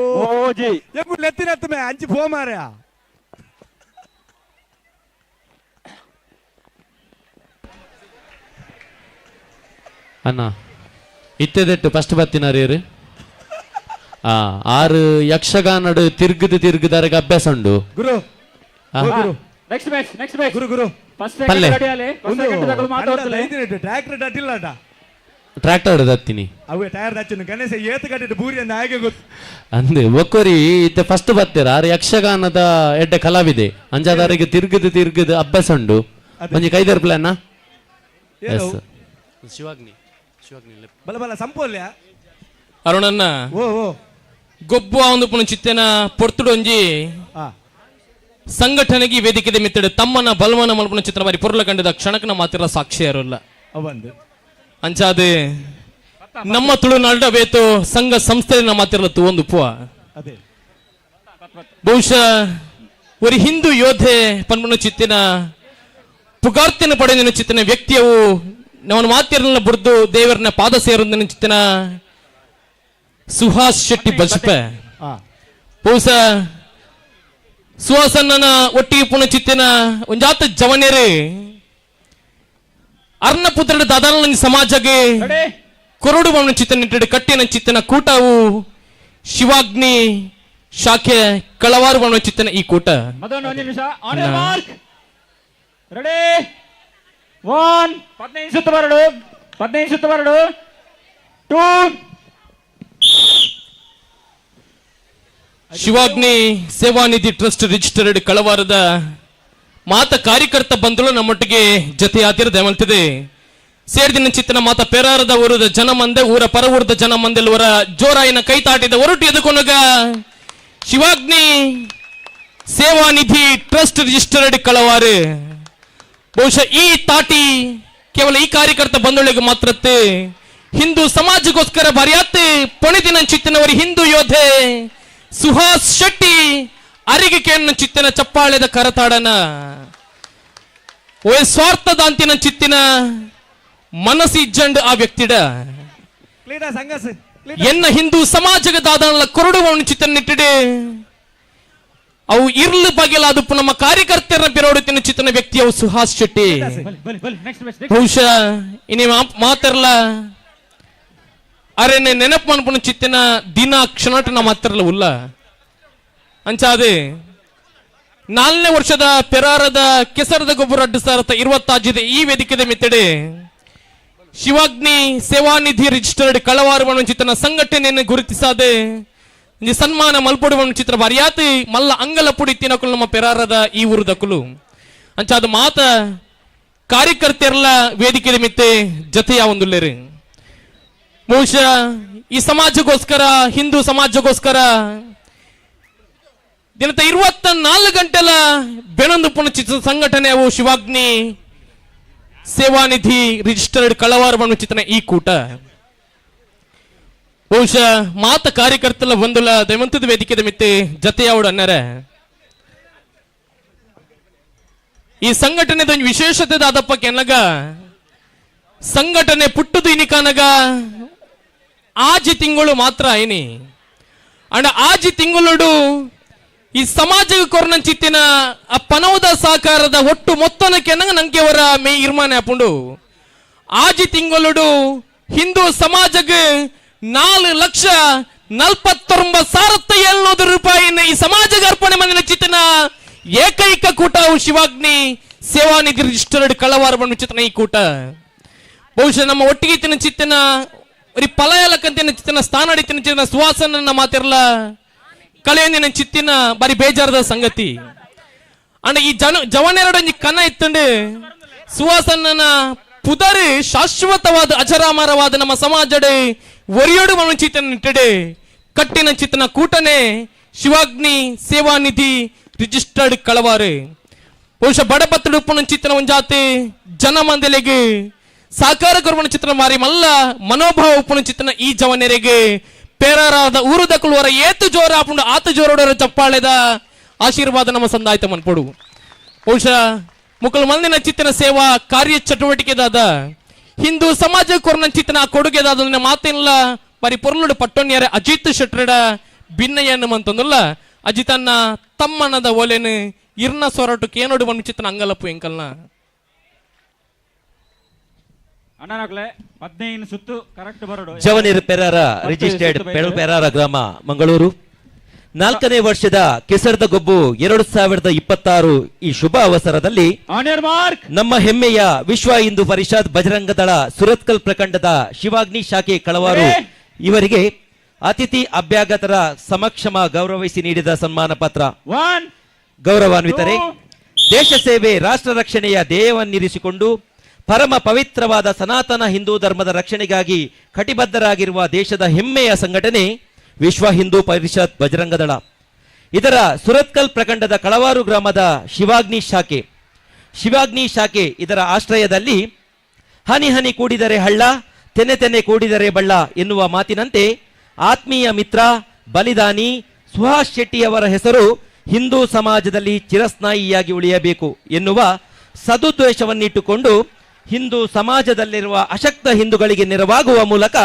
ನೆತ್ತಿನ ಮೇ ಅಂಚಿ ಪೋ ಮಾರ್ಯ ಅಣ್ಣ ಇತ್ತೆದೆಟ್ಟು ಫಸ್ಟ್ ಬತ್ತಿನಾರೇರು 6 ಯಕ್ಷಗಾನಡು ತಿರ್ಗದರಗ ಅಭ್ಯಾಸ ಉಂಡು ಗುರು ನೆಕ್ಸ್ಟ್ ಮ್ಯಾಚ್ ಗುರು ಫಸ್ಟ್ ರೆಡಿ ಆಲೆ ಫಸ್ಟ್ ಗಂಟೆಗಳು ಮಾತಾಡ್ತಲೆ ಟ್ರ್ಯಾಕ್ಟರ್ ಡಟ್ಟಿಲ್ಲಟ ಟ್ರ್ಯಾಕ್ಟರ್ ದತ್ತಿನಿ ಅವೇ ಟೈರ್ ದಚ್ಚನು ಗಣೇಶ ಏತು ಕಟ್ಟಿಟ್ಟು ಬೂರಿ ಅಂದ ಹಾಗೆ ಗೊತ್ತು ಅಂದೆ ಒಕ್ಕೋರಿ ಇತ್ತೆ ಫಸ್ಟ್ ಬತ್ತೀರ ಯಕ್ಷಗಾನದ ಎಡ್ಡೆ ಕಲಾವಿದೆ ಅಂಜಾದಾರಿಗೆ ತಿರ್ಗದ ಅಭ್ಯಾಸ ಉಂಡು ಒಂಜಿ ಕೈದಾರ್ ಪ್ಲಾನ್ ಶಿವಾಗ್ನಿ ಬಲ ಸಂಪೋಲ್ಯ ಅರುಣನ್ನ ಗೊಬ್ಬು ಒಂದು ಪುಣ ಚಿತ್ತನ ಪೊರ್ತುಡೊಂಜಿ ಸಂಘಟನೆಗೆ ವೇದಿಕೆ ಮಿತ್ತಡೆ ತಮ್ಮನ ಬಲವನ ಮಲ್ಪನ ಚಿತ್ರ ಬಾರಿ ಪೊರ್ಲ ಕಂಡಿದ ಕ್ಷಣಕನ ಮಾತಿರ ಸಾಕ್ಷಿ ಯಾರಲ್ಲ ಅಂಚಾದೆ ನಮ್ಮ ತುಳುನಾಡ ಬೇತು ಸಂಘ ಸಂಸ್ಥೆ ಮಾತಿರಲತ್ತು ಒಂದು ಪುವ ಬಹುಶಃ ಒಂದು ಹಿಂದೂ ಯೋಧೆ ಪನ್ಮನ ಚಿತ್ತಿನ ಪುಗಾರ್ತಿನ ಪಡೆದಿನ ಚಿತ್ತಿನ ವ್ಯಕ್ತಿಯವು ನಮ್ಮ ಮಾತಿರನ್ನ ಬುಡ್ದು ದೇವರನ್ನ ಪಾದ ಸೇರಿದ ಚಿತ್ತಿನ ಸುಹಾಸ್ ಶೆಟ್ಟಿ ಬಜ್ಪೆ ಬಹುಶಃ ಸುಹಾಸನ್ನ ಒಟ್ಟಿಗೆ ಪುಣ ಚಿತ್ತಿನ ಒಂಜಾತ ಜವನೇರೆ ಅರ್ಣಪುತ್ರ ದಾದಾನ ಸಮಾಜಗೆ ಕೊರಡು ಬಣ್ಣ ಚಿತ್ತನ ಕಟ್ಟಿನ ಚಿತ್ತನ ಕೂಟವು ಶಿವಾಗ್ನಿ ಶಾಖೆ ಕಳವಾರು ಬಣ್ಣ ಚಿತ್ತನ ಈ ಕೂಟ ರೆಡಿ 1 15 ಸುತ್ತು ಬರಡು 15 ಸುತ್ತು ಬರಡು 2 ಶಿವಾಗ್ನಿ ಸೇವಾನಿಧಿ ಟ್ರಸ್ಟ್ ರಿಜಿಸ್ಟರ್ಡ್ ಕಳವಾರದ ಮಾತ ಕಾರ್ಯಕರ್ತ ಬಂಧುಗಳು ನಮ್ಮೊಟ್ಟಿಗೆ ಜೊತೆಯಾತಿರ ದಯಮಲ್ತಿದೆ ಸೇರಿದಿನ ಚಿತ್ತನ ಮಾತ ಪೆರಾರದ ಊರದ ಜನ ಮಂದೆ ಊರ ಪರ ಊರದ ಜನ ಮಂದೆಲ್ವರ ಜೋರಾಯಿನ ಕೈ ತಾಟಿದ ಹೊರಟು ಎದುಕೊನಗ ಶಿವಾಗ್ನಿ ಸೇವಾನಿಧಿ ಟ್ರಸ್ಟ್ ರಿಜಿಸ್ಟರ್ಡ್ ಕಳವಾರು ಬಹುಶಃ ಈ ತಾಟಿ ಕೇವಲ ಈ ಕಾರ್ಯಕರ್ತ ಬಂಧುಗಳಿಗೆ ಮಾತ್ರತ್ತೆ ಹಿಂದೂ ಸಮಾಜಕ್ಕೋಸ್ಕರ ಬರೆಯಾತ್ತೆ ಪೊಣಿದಿನ ಚಿತ್ತನವರಿ ಹಿಂದೂ ಯೋಧೆ ಸುಹಾಸ್ ಶೆಟ್ಟಿ ಅರಿಗೆ ಕೇಣ ಚಿತ್ತಿನ ಚಪ್ಪಾಳೆದ ಕರತಾಡನ ಸ್ವಾರ್ಥದ ಅಂತಿನ ಚಿತ್ತಿನ ಮನಸ್ಸಿ ಜಂಡ್ ಆ ವ್ಯಕ್ತಿಡ ಎನ್ನ ಹಿಂದೂ ಸಮಾಜದ ದಾದನ ಕೊರಡುವವನು ಚಿತ್ತನ ನಿಟ್ಟಿಡೆ ಅವು ಇರ್ಲು ಬಗೆಲಾದು ನಮ್ಮ ಕಾರ್ಯಕರ್ತರ ಬೆರೋಡುತ್ತಿನ ಚಿತ್ತನ ವ್ಯಕ್ತಿ ಅವು ಸುಹಾಸ್ ಶೆಟ್ಟಿ ಬಹುಶಃ ಇನಿ ಮಾತರ್ಲ ಅರೆ ನೆನಪು ಮನ್ಪುನ ಚಿತ್ತಿನ ದಿನ ಕ್ಷಣಟ ಮಾತ್ರಲ್ಲ ಉಲ್ಲ ಅಂಚಾದೆ 4ನೇ ವರ್ಷದ ಪೆರಾರದ ಕೆಸರದ ಗೊಬ್ಬರ 2025 ಈ ವೇದಿಕೆದ ಮೆತ್ತಡೆ ಶಿವಾಗ್ನಿ ಸೇವಾನಿಧಿ ರಿಜಿಸ್ಟರ್ಡ್ ಕಳವಾರು ಚಿತ್ತನ ಸಂಘಟನೆಯನ್ನು ಗುರುತಿಸಾದೆ ಸನ್ಮಾನ ಮಲ್ಪಡುವ ಚಿತ್ರ ಬರಿಯಾತಿ ಮಲ್ಲ ಅಂಗಲ ಪುಡಿ ತಿನ್ನಕಲು ನಮ್ಮ ಪೆರಾರದ ಈ ಊರುದಕ್ಕಲು ಅಂಚಾದ ಮಾತ ಕಾರ್ಯಕರ್ತೆಯರ್ಲ ವೇದಿಕೆದ ಮಿತ್ತೆ ಜೊತೆಯ ಒಂದುಲ್ಲೇರಿ ಬಹುಶಃ ಈ ಸಮಾಜಕ್ಕೋಸ್ಕರ ಹಿಂದೂ ಸಮಾಜಕ್ಕೋಸ್ಕರ ದಿನದ 24 ಗಂಟೆಲ ಬೆನೊಂದು ಪುನಚಿತ್ರ ಸಂಘಟನೆ ಅವು ಶಿವಾಗ್ನಿ ಸೇವಾನಿಧಿ ರಿಜಿಸ್ಟರ್ಡ್ ಕಳವಾರ ಚಿತ್ರನ ಈ ಕೂಟ ಬಹುಶಃ ಮಾತ ಕಾರ್ಯಕರ್ತಲ ಒಂದುಲ ದೈವಂತದ ವೇದಿಕೆದ ಮಿತ್ತೆ ಜತೆಯಾವಡು ಅನ್ನರ ಈ ಸಂಘಟನೆದ ಒಂದು ವಿಶೇಷತೆ ದಾದಪ್ಪ ಕೆನಗ ಸಂಘಟನೆ ಪುಟ್ಟದು ಇನಿಕಾನಗ ಆಜಿ ತಿಂಗಳು ಮಾತ್ರ ಐನಿ ಅಂಡ ಆಜಿ ತಿಂಗಳು ಈ ಸಮಾಜ ಕೊರ್ನಂಚಿತ್ತಿನ ಆ ಪನವದ ಸಹಕಾರದ ಒಟ್ಟು ಮೊತ್ತನ ಕೆನಗ ನಂಗೆವರ ಮೇ ಇರ್ಮಾನೆ ಹಾಪುಂಡು ಆಜಿ ತಿಂಗಳು ಹಿಂದೂ ಸಮಾಜಕ್ಕೆ 4,49,700 ರೂಪಾಯಿನ ಈ ಸಮಾಜಕ್ಕೆ ಅರ್ಪಣೆ ಮಾಡಿನ ಚಿತ್ತನ ಏಕೈಕ ಕೂಟ ಶಿವಾಗ್ನಿ ಸೇವಾನಿಧಿ ರಿಜಿಸ್ಟರ್ಡ್ ಕಳವಾರ ಚಿತ್ತನ ಈ ಕೂಟ ಬಹುಶಃ ನಮ್ಮ ಒಟ್ಟಿಗೆ ತಿನ್ನ ಚಿತ್ತನ ಪಲಾಯಲಕ್ಕಂತಿನ ಚಿತ್ತನ ಸ್ಥಾನ ಅಡಿತಿನ ಚಿತ್ತನ ಸುವಾಸನ ಮಾತಿರಲ್ಲ ಕಳೆಯೊಂದಿನ ಚಿತ್ತಿನ ಬಾರಿ ಬೇಜಾರದ ಸಂಗತಿ ಅಂಡ ಈ ಜವನೆರಡೊಂಜಿ ಕನ್ನ ಇತ್ತಂಡು ಸುವಾಸನ ಪುದರ್ ಶಾಶ್ವತವಾದ ಅಜರಾಮರವಾದ ನಮ್ಮ ಸಮಾಜದ ಒರಿಯೋಡು ಚಿತ್ತನ ನಿಟ್ಟಡೆ ಕಟ್ಟಿನ ಚಿತ್ತನ ಕೂಟನೆ ಶಿವಾಗ್ನಿ ಸೇವಾನಿಧಿ ರಿಜಿಸ್ಟರ್ಡ್ ಕಳವಾರು ಬಹುಶಃ ಬಡಪತ್ತಡು ಉಪ್ಪನ ಚಿತ್ತನ ಒಂಜಾತಿ ಜನ ಮಂದಲೆಗೆ ಸಾಕಾರ ಕೊರುವನ ಚಿತ್ರ ಮಾರಿ ಮಲ್ಲ ಮನೋಭಾವ ಉಪ್ಪನ ಚಿತ್ತನ ಈ ಜವನೆರೆಗೆ ಪೇರಾರಾದ ಊರುದಕ್ಕಳು ವರ ಏತು ಜೋರ ಆಪುಂಡು ಆತ ಜೋರೋಡರ ಚಪ್ಪಾಳೆದ ಆಶೀರ್ವಾದ ನಮ್ಮ ಸಂದಾಯ್ತ ಮನ್ಪಡು ಬಹುಶಃ ಮುಕ್ಕಲು ಮಂದಿನ ಚಿತ್ತನ ಸೇವಾ ಕಾರ್ಯ ಚಟುವಟಿಕೆದಾದ ಹಿಂದೂ ಸಮಾಜ ಕೊರನ ಚಿತ್ತನ ಕೊಡುಗೆದಾದ ಮಾತಿಲ್ಲ ಬರಿ ಪೊರ್ಲುಡು ಪಟ್ಟೊನ್ಯಾರೆ ಅಜಿತ್ ಶೆಟ್ರಡ ಭಿನ್ನಯ್ಯನ್ನು ಮಂತಂದುಲ್ಲ ಅಜಿತನ್ನ ತಮ್ಮನದ ಒಲೆನು ಇರ್ನ ಸೊರಟು ಕೇನೋಡು ಬಂದು ಚಿತ್ತನ ಅಂಗಲಪ್ಪು ಎಂಕಲ್ನ ಅಣ್ಣನಕ್ಲೆ 15 ಸುತ್ತು ಕರೆಕ್ಟ್ ಬರಡು ಜವನೀರ್ ಪೆರಾರ ರಿಜಿಸ್ಟರ್ಡ್ ಪೆರಾರ ಗ್ರಾಮ ಮಂಗಳೂರು 4ನೇ ವರ್ಷದ ಕೆಸರದ ಗೊಬ್ಬು 2026 ಈ ಶುಭ ಅವಸರದಲ್ಲಿ ನಮ್ಮ ಹೆಮ್ಮೆಯ ವಿಶ್ವ ಹಿಂದೂ ಪರಿಷತ್ ಬಜರಂಗ ದಳ ಸುರತ್ಕಲ್ ಪ್ರಖಂಡದ ಶಿವಾಗ್ನಿ ಶಾಖೆ ಕಳವಾರು ಇವರಿಗೆ ಅತಿಥಿ ಅಭ್ಯಾಗತರ ಸಮಕ್ಷಮ ಗೌರವಿಸಿ ನೀಡಿದ ಸನ್ಮಾನ ಪತ್ರ ಗೌರವಾನ್ವಿತರೆ ದೇಶ ಸೇವೆ ರಾಷ್ಟ್ರ ರಕ್ಷಣೆಯ ಧ್ಯೇಯವನ್ನಿರಿಸಿಕೊಂಡು ಪರಮ ಪವಿತ್ರವಾದ ಸನಾತನ ಹಿಂದೂ ಧರ್ಮದ ರಕ್ಷಣೆಗಾಗಿ ಕಟಿಬದ್ಧರಾಗಿರುವ ದೇಶದ ಹೆಮ್ಮೆಯ ಸಂಘಟನೆ ವಿಶ್ವ ಹಿಂದೂ ಪರಿಷತ್ ಬಜರಂಗ ದಳ ಇದರ ಸುರತ್ಕಲ್ ಪ್ರಖಂಡದ ಕಳವಾರು ಗ್ರಾಮದ ಶಿವಾಗ್ನಿ ಶಾಖೆ ಇದರ ಆಶ್ರಯದಲ್ಲಿ ಹನಿ ಹನಿ ಕೂಡಿದರೆ ಹಳ್ಳ ತೆನೆ ತೆನೆ ಕೂಡಿದರೆ ಬಳ್ಳ ಎನ್ನುವ ಮಾತಿನಂತೆ ಆತ್ಮೀಯ ಮಿತ್ರ ಬಲಿದಾನಿ ಸುಹಾಸ್ ಶೆಟ್ಟಿಯವರ ಹೆಸರು ಹಿಂದೂ ಸಮಾಜದಲ್ಲಿ ಚಿರಸ್ನಾಯಿಯಾಗಿ ಉಳಿಯಬೇಕು ಎನ್ನುವ ಸದುದ್ದೇಶವನ್ನಿಟ್ಟುಕೊಂಡು ಹಿಂದೂ ಸಮಾಜದಲ್ಲಿರುವ ಅಶಕ್ತ ಹಿಂದೂಗಳಿಗೆ ನೆರವಾಗುವ ಮೂಲಕ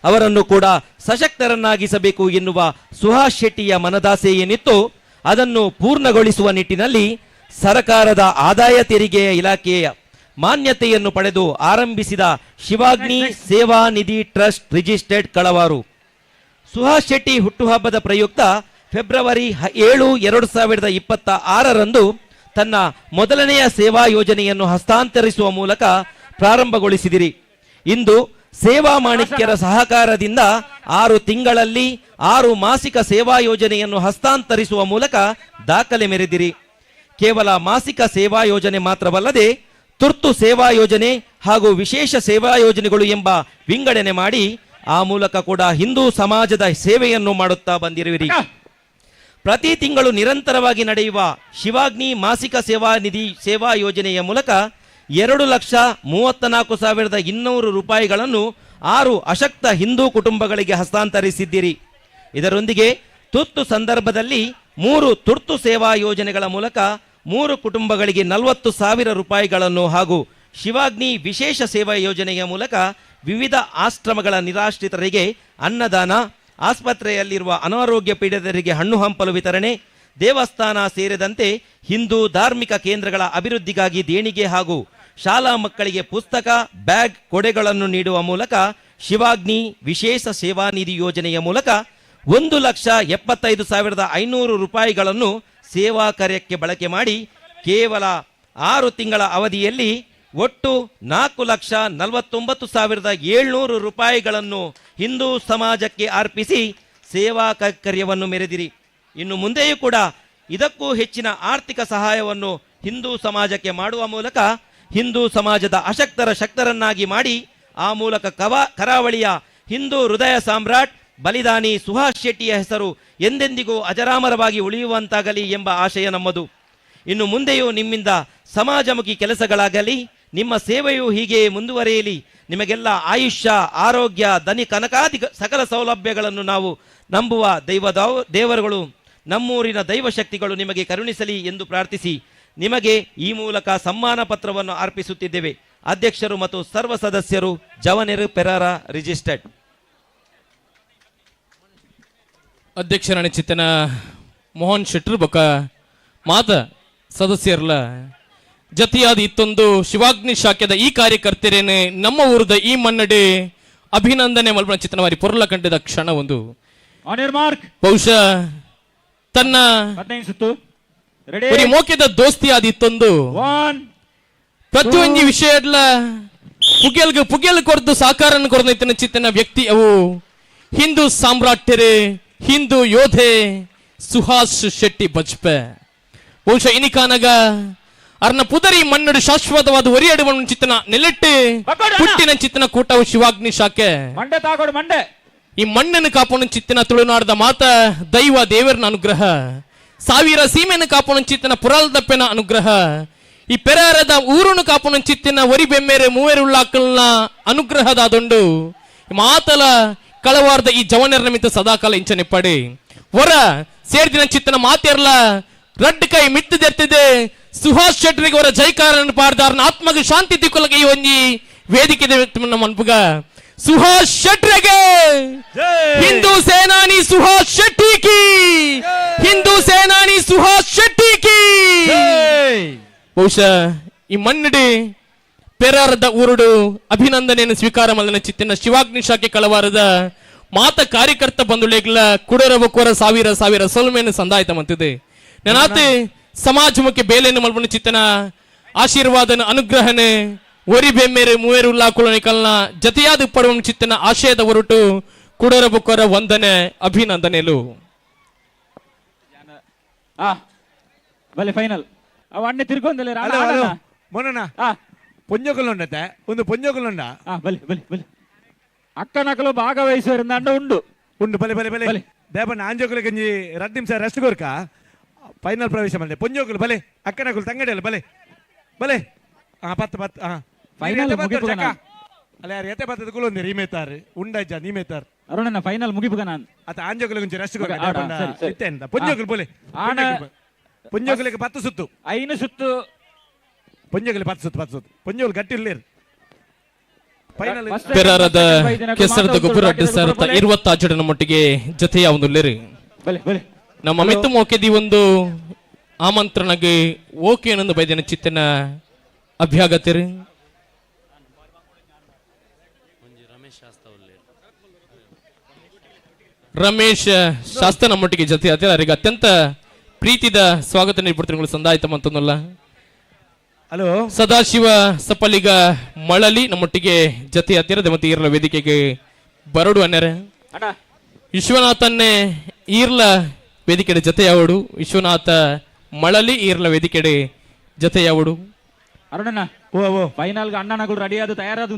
ಅವರನ್ನು ಕೂಡ ಸಶಕ್ತರನ್ನಾಗಿಸಬೇಕು ಎನ್ನುವ ಸುಹಾಸ್ ಶೆಟ್ಟಿಯ ಮನದಾಸೆ ಏನಿತ್ತು ಅದನ್ನು ಪೂರ್ಣಗೊಳಿಸುವ ನಿಟ್ಟಿನಲ್ಲಿ ಸರ್ಕಾರದ ಆದಾಯ ತೆರಿಗೆಯ ಇಲಾಖೆಯ ಮಾನ್ಯತೆಯನ್ನು ಪಡೆದು ಆರಂಭಿಸಿದ ಶಿವಾಗ್ನಿ ಸೇವಾ ನಿಧಿ ಟ್ರಸ್ಟ್ ರಿಜಿಸ್ಟರ್ಡ್ ಕಳವಾರು ಸುಹಾಸ್ ಶೆಟ್ಟಿ ಹುಟ್ಟುಹಬ್ಬದ ಪ್ರಯುಕ್ತ ಫೆಬ್ರವರಿ 7, 2026 ತನ್ನ ಮೊದಲನೆಯ ಸೇವಾ ಯೋಜನೆಯನ್ನು ಹಸ್ತಾಂತರಿಸುವ ಮೂಲಕ ಪ್ರಾರಂಭಗೊಳಿಸಿದಿರಿ. ಇಂದು ಸೇವಾ ಮಾಣಿಕ್ಯರ ಸಹಕಾರದಿಂದ 6 ತಿಂಗಳಲ್ಲಿ 6 ಮಾಸಿಕ ಸೇವಾ ಯೋಜನೆಯನ್ನು ಹಸ್ತಾಂತರಿಸುವ ಮೂಲಕ ದಾಖಲೆ ಮೆರೆದಿರಿ. ಕೇವಲ ಮಾಸಿಕ ಸೇವಾ ಯೋಜನೆ ಮಾತ್ರವಲ್ಲದೆ ತುರ್ತು ಸೇವಾ ಯೋಜನೆ ಹಾಗೂ ವಿಶೇಷ ಸೇವಾ ಯೋಜನೆಗಳು ಎಂಬ ವಿಂಗಡಣೆ ಮಾಡಿ ಆ ಮೂಲಕ ಕೂಡ ಹಿಂದೂ ಸಮಾಜದ ಸೇವೆಯನ್ನು ಮಾಡುತ್ತಾ ಬಂದಿರುವಿರಿ. ಪ್ರತಿ ತಿಂಗಳು ನಿರಂತರವಾಗಿ ನಡೆಯುವ ಶಿವಾಗ್ನಿ ಮಾಸಿಕ ಸೇವಾ ನಿಧಿ ಸೇವಾ ಯೋಜನೆಯ ಮೂಲಕ 2,34,200 ರೂಪಾಯಿಗಳನ್ನು 6 ಅಶಕ್ತ ಹಿಂದೂ ಕುಟುಂಬಗಳಿಗೆ ಹಸ್ತಾಂತರಿಸಿದ್ದೀರಿ. ಇದರೊಂದಿಗೆ ತುರ್ತು ಸಂದರ್ಭದಲ್ಲಿ 3 ತುರ್ತು ಸೇವಾ ಯೋಜನೆಗಳ ಮೂಲಕ 3 ಕುಟುಂಬಗಳಿಗೆ 40,000 ರೂಪಾಯಿಗಳನ್ನು ಹಾಗೂ ಶಿವಾಗ್ನಿ ವಿಶೇಷ ಸೇವಾ ಯೋಜನೆಯ ಮೂಲಕ ವಿವಿಧ ಆಶ್ರಮಗಳ ನಿರಾಶ್ರಿತರಿಗೆ ಅನ್ನದಾನ, ಆಸ್ಪತ್ರೆಯಲ್ಲಿರುವ ಅನಾರೋಗ್ಯ ಪೀಡಿತರಿಗೆ ಹಣ್ಣು ಹಂಪಲು ವಿತರಣೆ, ದೇವಸ್ಥಾನ ಸೇರಿದಂತೆ ಹಿಂದೂ ಧಾರ್ಮಿಕ ಕೇಂದ್ರಗಳ ಅಭಿವೃದ್ಧಿಗಾಗಿ ದೇಣಿಗೆ ಹಾಗೂ ಶಾಲಾ ಮಕ್ಕಳಿಗೆ ಪುಸ್ತಕ, ಬ್ಯಾಗ್, ಕೊಡೆಗಳನ್ನು ನೀಡುವ ಮೂಲಕ ಶಿವಾಗ್ನಿ ವಿಶೇಷ ಸೇವಾ ನಿಧಿ ಯೋಜನೆಯ ಮೂಲಕ 1,75,500 ರೂಪಾಯಿಗಳನ್ನು ಸೇವಾ ಕಾರ್ಯಕ್ಕೆ ಬಳಕೆ ಮಾಡಿ ಕೇವಲ 6 ತಿಂಗಳ ಅವಧಿಯಲ್ಲಿ ಒಟ್ಟು 4,49,700 ರೂಪಾಯಿಗಳನ್ನು ಹಿಂದೂ ಸಮಾಜಕ್ಕೆ ಅರ್ಪಿಸಿ ಸೇವಾ ಕಾರ್ಯವನ್ನು ಮೆರೆದಿರಿ. ಇನ್ನು ಮುಂದೆಯೂ ಕೂಡ ಇದಕ್ಕೂ ಹೆಚ್ಚಿನ ಆರ್ಥಿಕ ಸಹಾಯವನ್ನು ಹಿಂದೂ ಸಮಾಜಕ್ಕೆ ಮಾಡುವ ಮೂಲಕ ಹಿಂದೂ ಸಮಾಜದ ಅಶಕ್ತರ ಶಕ್ತರನ್ನಾಗಿ ಮಾಡಿ ಆ ಮೂಲಕ ಕರಾವಳಿಯ ಹಿಂದೂ ಹೃದಯ ಸಾಮ್ರಾಟ್ ಬಲಿದಾನಿ ಸುಹಾಸ್ ಶೆಟ್ಟಿಯ ಹೆಸರು ಎಂದೆಂದಿಗೂ ಅಜರಾಮರವಾಗಿ ಉಳಿಯುವಂತಾಗಲಿ ಎಂಬ ಆಶಯ ನಮ್ಮದು. ಇನ್ನು ಮುಂದೆಯೂ ನಿಮ್ಮಿಂದ ಸಮಾಜಮುಖಿ ಕೆಲಸಗಳಾಗಲಿ, ನಿಮ್ಮ ಸೇವೆಯು ಹೀಗೆ ಮುಂದುವರಿಯಲಿ. ನಿಮಗೆಲ್ಲ ಆಯುಷ್ಯ, ಆರೋಗ್ಯ, ಧನಿ ಕನಕಾದಿ ಸಕಲ ಸೌಲಭ್ಯಗಳನ್ನು ನಾವು ನಂಬುವ ದೇವರುಗಳು, ನಮ್ಮೂರಿನ ದೈವಶಕ್ತಿಗಳು ನಿಮಗೆ ಕರುಣಿಸಲಿ ಎಂದು ಪ್ರಾರ್ಥಿಸಿ ನಿಮಗೆ ಈ ಮೂಲಕ ಸಮ್ಮಾನ ಪತ್ರವನ್ನು ಅರ್ಪಿಸುತ್ತಿದ್ದೇವೆ. ಅಧ್ಯಕ್ಷರು ಮತ್ತು ಸರ್ವ ಸದಸ್ಯರು, ಜವನೇರ್ ಪೆರಾರ ರಿಜಿಸ್ಟರ್ಡ್. ಅಧ್ಯಕ್ಷರಾಣಿ ಚಿತ್ತನ ಮೋಹನ್ ಶೆಟ್ಟರ್ ಬೊಕ್ಕ ಮಾತ ಸದಸ್ಯರ್ಲ ಜತಿಯಾದ ಇತ್ತೊಂದು ಶಿವಾಗ್ನಿ ಶಾಖೆದ ಈ ಕಾರ್ಯಕರ್ತರೇನೆ ನಮ್ಮ ಊರದ ಈ ಮನ್ನಡೆ ಅಭಿನಂದನೆ ಮಲ್ಪನ ಚಿತ್ತನವಾರಿ ಪೊರ್ಲ ಕಂಡಿದ ಕ್ಷಣ ಒಂದು ಬಹುಶಃ ತನ್ನ ಮೋಕೆದ ದೋಸ್ತಿ ಆದಿತ್ತೊಂದು ಪ್ರತಿಯೊಂದು ವಿಷಯಡ್ಲ ಪುಗೆಲ್ ಕೊರ್ದು ಸಾಕಾರನ್ನು ಕೊರ್ದೈತನ ಚಿತ್ತನ ವ್ಯಕ್ತಿ ಅವು ಹಿಂದೂ ಸಾಮ್ರಾಟ್ಯರೇ, ಹಿಂದೂ ಯೋಧೆ ಸುಹಾಸ್ ಶೆಟ್ಟಿ ಬಜ್ಪೆ. ಬಹುಶಃ ಇನಿಕಾನಗ ಅರ್ನ ಪುದರಿ ಮಣ್ಣಡು ಶಾಶ್ವತವಾದ ಒರಿಯಡು ಮಣ್ಣು ಚಿತ್ತನ ನೆಲೆಟ್ಟು ಹುಟ್ಟಿನ ಚಿತ್ತನ ಕೂಟವು ಶಿವಾಗ್ನಿ ಶಾಖೆ ಈ ಮಣ್ಣನ್ನು ಕಾಪೋಣ ಚಿತ್ತನ ತುಳುನಾಡದ ಮಾತ ದೈವ ದೇವರನ ಅನುಗ್ರಹ, ಸಾವಿರ ಸೀಮೆಯನ್ನು ಕಾಪೋಣ ಚಿತ್ತನ ಪುರಾಲ್ದಪ್ಪೆನ ಅನುಗ್ರಹ, ಈ ಪೆರಾರದ ಊರನ್ನು ಕಾಪೋಣ ಚಿತ್ತಿನ ಒರಿ ಬೆಮ್ಮೆರೆ ಮೂವೇರುಳ್ಳಾಕಲ್ನ ಅನುಗ್ರಹದಾದೊಂಡು ಮಾತಲ ಕಳವಾರ್ದ ಈ ಜವನರ ನಿಮಿತ್ತ ಸದಾಕಾಲ ಇಂಚನೆ ಪಡಿ ಹೊರ ಸೇರ್ದಿನ ಚಿತ್ತನ ಮಾತೆರ್ಲ ರಡ್ ಕೈ ಮಿತ್ತದೆರ್ತಿದೆ ಸುಹಾಸ್ ಶೆಟ್ಟರಿಗೆ ಅವರ ಜೈಕಾರನ್ನು ಪಾಡ್ದಾರನ ಆತ್ಮಗೆ ಶಾಂತಿ ತಿಕ್ಕೊಲಗೆ ಈ ಒಂಜಿ ವೇದಿಕೆ ಮನ್ಪುಗ ಸುಹಾಸ್ ಶೆಟ್ಟರಿಗೆ ಹಿಂದೂ ಸೇನಾನಿ ಸುಹಾಸ್ ಶೆಟ್ಟಿ ಕಿ, ಹಿಂದೂ ಸೇನಾನಿ ಸುಹಾಸ್ ಶೆಟ್ಟಿ ಕಿ. ಬಹುಶಃ ಈ ಮನ್ನಡಿ ಪೆರಾರದ ಊರುಡು ಅಭಿನಂದನೆಯನ್ನು ಸ್ವೀಕಾರ ಮಾಡಿದ ಚಿತ್ತಿನ ಶಿವಾಗ್ನಿ ಶಾಖೆ ಕಳವಾರದ ಮಾತ ಕಾರ್ಯಕರ್ತ ಬಂಧುಳೆಗಳ ಕುಡರಬಕ್ಕೋರ ಸಾವಿರ ಸಾವಿರ ಸೊಲ್ಮೆಯನ್ನು ಸಂದಾಯಿತ ಮಂತಿದೆ ನೆನಾತೆ ಸಮಾಜಮುಖಿ ಬೇಲೆಯನ್ನು ಮಲ್ಪನ ಚಿತ್ತನ ಆಶೀರ್ವಾದನ ಅನುಗ್ರಹನೆ ಒರಿ ಬೆಮ್ಮೆರೆ ಮೂವೇರುಲ್ಲಾ ಕುಲನಿಕಲ್ನ ಜತೆಯಾದ ಪಡುವ ಚಿತ್ತನ ಆಶಯದ ಹೊರಟು ಕುಡರಬಕ್ಕೋರ ವಂದನೆ ಅಭಿನಂದನೆಲು ಫೈನಲ್ ಅವಣ್ಣೆ ತಿರ್ಕೊಂಡಲೆ ಮೊನ್ನ ಪೊಂಜೊಕಲುಂಡತೆ ಒಂದು ಪೊಂಜೊಕಲುಂಡ ಬಲಿ ಬಲಿ ಬಲಿ ಅಕ್ಕನಕಲು ಭಾಗವಹಿಸುವರಿಂದ ಅಂಡ ಉಂಡು ಉಂಡು ಬಲೆ ಬಲೆ ಬಲೆ ದೇವಣ್ಣ ಆಂಜೋಕಲು ಗಂಜಿ 2 ನಿಮಿಷ ರೆಸ್ಟ್ ಕೊರ್ಕ ಫೈನಲ್ ಪ್ರವೇಶ ಮಾಡಿದೆ ಪೊಂಜೋಕಲು ಬಲೆ ಅಕ್ಕನಕಲು ತಂಗಡಿ ಅಲ್ಲ ಬಲೆ ಬಲೆ ಪತ್ತು ಫೈನಲ್ ಅಲ್ಲ ಯಾರು ಎತ್ತೆ ಬತ್ತದ ಕುಲೊಂದಿ ರೀಮೇತಾರ್ ಉಂಡಜ್ಜ ನೀಮೇತಾರ್ ಅರುಣನ ಫೈನಲ್ ಮುಗಿಪುಗ ನಾನು ಅತ ಆಂಜೋಕಲು ಗಂಜಿ ರೆಸ್ಟ್ ಕೊರ್ಕ ಇತ್ತೆಂದ ಪೊಂಜೋಕಲು ಬಲೆ ಪೊಂಜೋಕಲಿಗೆ 10 ಸುತ್ತು 5 ಸುತ್ತು ಪೊಂಜೋಕಲಿ 10 ಸುತ್ತು ಪೊಂಜೋಕಲು ಗಟ್ಟಿ ಇಲ್ಲೇರು ಪೆರಾರದ ಕೆಸರದ ಗೊಬ್ಬರ ಅಡ್ಡಿಸಾರತ 20 ಆಚಡನ ಮಟ್ಟಿಗೆ ಜತೆಯ ಒಂದು ಲೇರಿ ನಮ್ಮ ಮಿತ್ತು ಮೋಕೆದಿ ಒಂದು ಆಮಂತ್ರಣಗೆ ಓಕೆ ಅನ್ನೊಂದು ಬೈದಿನ ಚಿತ್ತನ ಅಭ್ಯಾಗತಿರಿ ರಮೇಶ್ ಶಾಸ್ತ್ರ ನಮ್ಮೊಟ್ಟಿಗೆ ಜೊತೆ ಅವರಿಗೆ ಅತ್ಯಂತ ಪ್ರೀತಿದ ಸ್ವಾಗತ ನೀಡ್ಬಿಡ್ತೀನಿ ಸಂದಾಯಿತ ಮಂತೊಂದಲ್ಲ. ಹಲೋ ಸದಾಶಿವ ಸಪಲಿಗ ಮಳಲಿ ನಮ್ಮೊಟ್ಟಿಗೆ ಜೊತೆ ಹತ್ತಿರದ ಮತ್ತೆ ಈರ್ಲ ವೇದಿಕೆಗೆ ಬರಡು ಅನ್ನರೆ. ವಿಶ್ವನಾಥನ್ನೇ ಈರ್ಲ ವೇದಿಕೆಡೆ ಜೊತೆಯಾವಡು. ವಿಶ್ವನಾಥ ಮಳಲಿ ಈರ್ಲ ವೇದಿಕೆಡೆ ಜೊತೆಯಾವಡು. ಅರುಣಣ್ಣ ಫೈನಲ್ ಅಣ್ಣನಗಳು ರೆಡಿ ಆದ ತಯಾರಾದ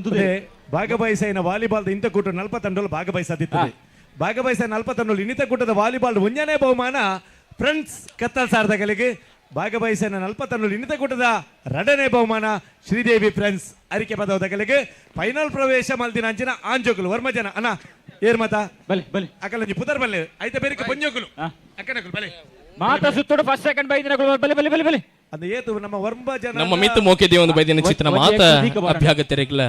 ಭಾಗವಹಿಸಿನ ವಾಲಿಬಾಲ್ ಇಂತ ಕೂಟ 40 ತಂಡಗಳು ಭಾಗವಹಿಸುತ್ತಿದ್ದಾರೆ. ಭಾಗವಹಿಸ 40 ತಂಡಗಳು ಇನ್ನಿತ ಕೂಟದ ವಾಲಿಬಾಲ್ ಮುಂಜಾನೆ ಬಹುಮಾನ ಫ್ರೆಂಡ್ಸ್ ಕತ್ತಲ್ ಸಾರದಗಳಿಗೆ. ಭಾಗವಹಿಸಿನ 40 ತಂಡಗಳು ಇನ್ನಿತ ಕೂಟದ 2ನೇ ಬಹುಮಾನ ಶ್ರೀದೇವಿ ಫ್ರೆಂಡ್ಸ್ ಅರಿಕೆ ಪದವದಗಳಿಗೆ. ಫೈನಲ್ ಪ್ರವೇಶ ಮಲ್ದಿನ ಅಂಚಿನ ಆಂಜೋಕುಲು ವರ್ಮಜನ ಅಣ್ಣ ಏರ್ ಮತ ಬಲಿ ಬಲಿ ಅಕಲಂಜಿ ಪುದರ್ ಬಲ್ಲೆ ಐತೆ ಬೇರೆ ಪಂಜೋಕುಲು ಅಕ್ಕನಕುಲು ಬಲೆ ಮಾತ ಸುತ್ತೋಡು ಫಸ್ಟ್ ಸೆಕೆಂಡ್ ಬೈದಿನಗಳು ಬಲಿ ಬಲಿ ಬಲಿ ಬಲಿ ಅದು ಏತು ನಮ್ಮ ವರ್ಮ ಜನ ನಮ್ಮ ಮಿತ್ತು ಮೋಕೆದಿ ಒಂದು ಬೈದಿನ ಚಿತ್ರ ಮಾತ ಅಭ್ಯಾಗತೆರೆಗ್ಲ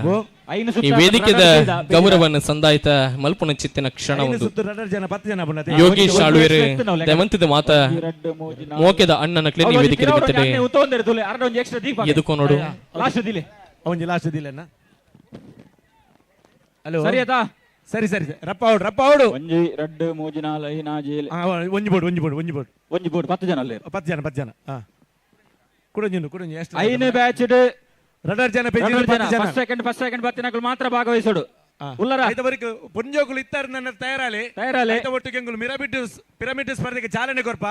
ಈ ವೇದಿಕೆದ ಗೌರವವನ್ನು ಸಂದಾಯಿತ ಮಲ್ಪುನ ಚಿತ್ತಿನ ಕ್ಷಣ ಒಂದು ಯೋಗೀಶ್ ಆಳ್ವೇರು ದಮಂತಿದ ಮಾತ ಮೋಕೆದ ಅಣ್ಣನ ಕ್ಲೀನ್ ವೇದಿಕೆ ಬಿತ್ತದೆ ಎದುಕೋ ನೋಡು ಲಾಸ್ಟ್ ದಿಲೆ ಅವನಿಗೆ ಲಾಸ್ಟ್ ದಿಲೆನ. ಹಲೋ ಸರಿ ಆಯ್ತಾ ಸರಿ ಸರಿ ರಪ್ಪ ಔಡು ಒಂಜಿ ರಡ್ಡು ಮೂಜಿ ನಾಲ್ ಐನಾ ಜೇಲ್ ಒಂಜಿ ಬೋರ್ಡ್ 10 ಜನ ಅಲ್ಲೇ 10 ಜನ ಕುಡಂಜಿ ಎಷ್ಟು ಐನೇ ಬ್ಯಾಚ್ ರಡರ್ ಜನ ಫಸ್ಟ್ ಸೆಕೆಂಡ್ ಬತ್ತಿನಗಳು ಮಾತ್ರ ಭಾಗವಹಿಸೋಡು. ಉಲ್ಲರ ಐದವರೆಗೂ ಪುಂಜೋಗುಲು ಇತ್ತಾರೆ ನನ್ನ ತಯಾರಾಲಿ ಒಟ್ಟಿಗೆ ಪಿರಮಿಡ್ ಸ್ಪರ್ಧೆಗೆ ಚಾಲನೆ ಕೊರ್ಪ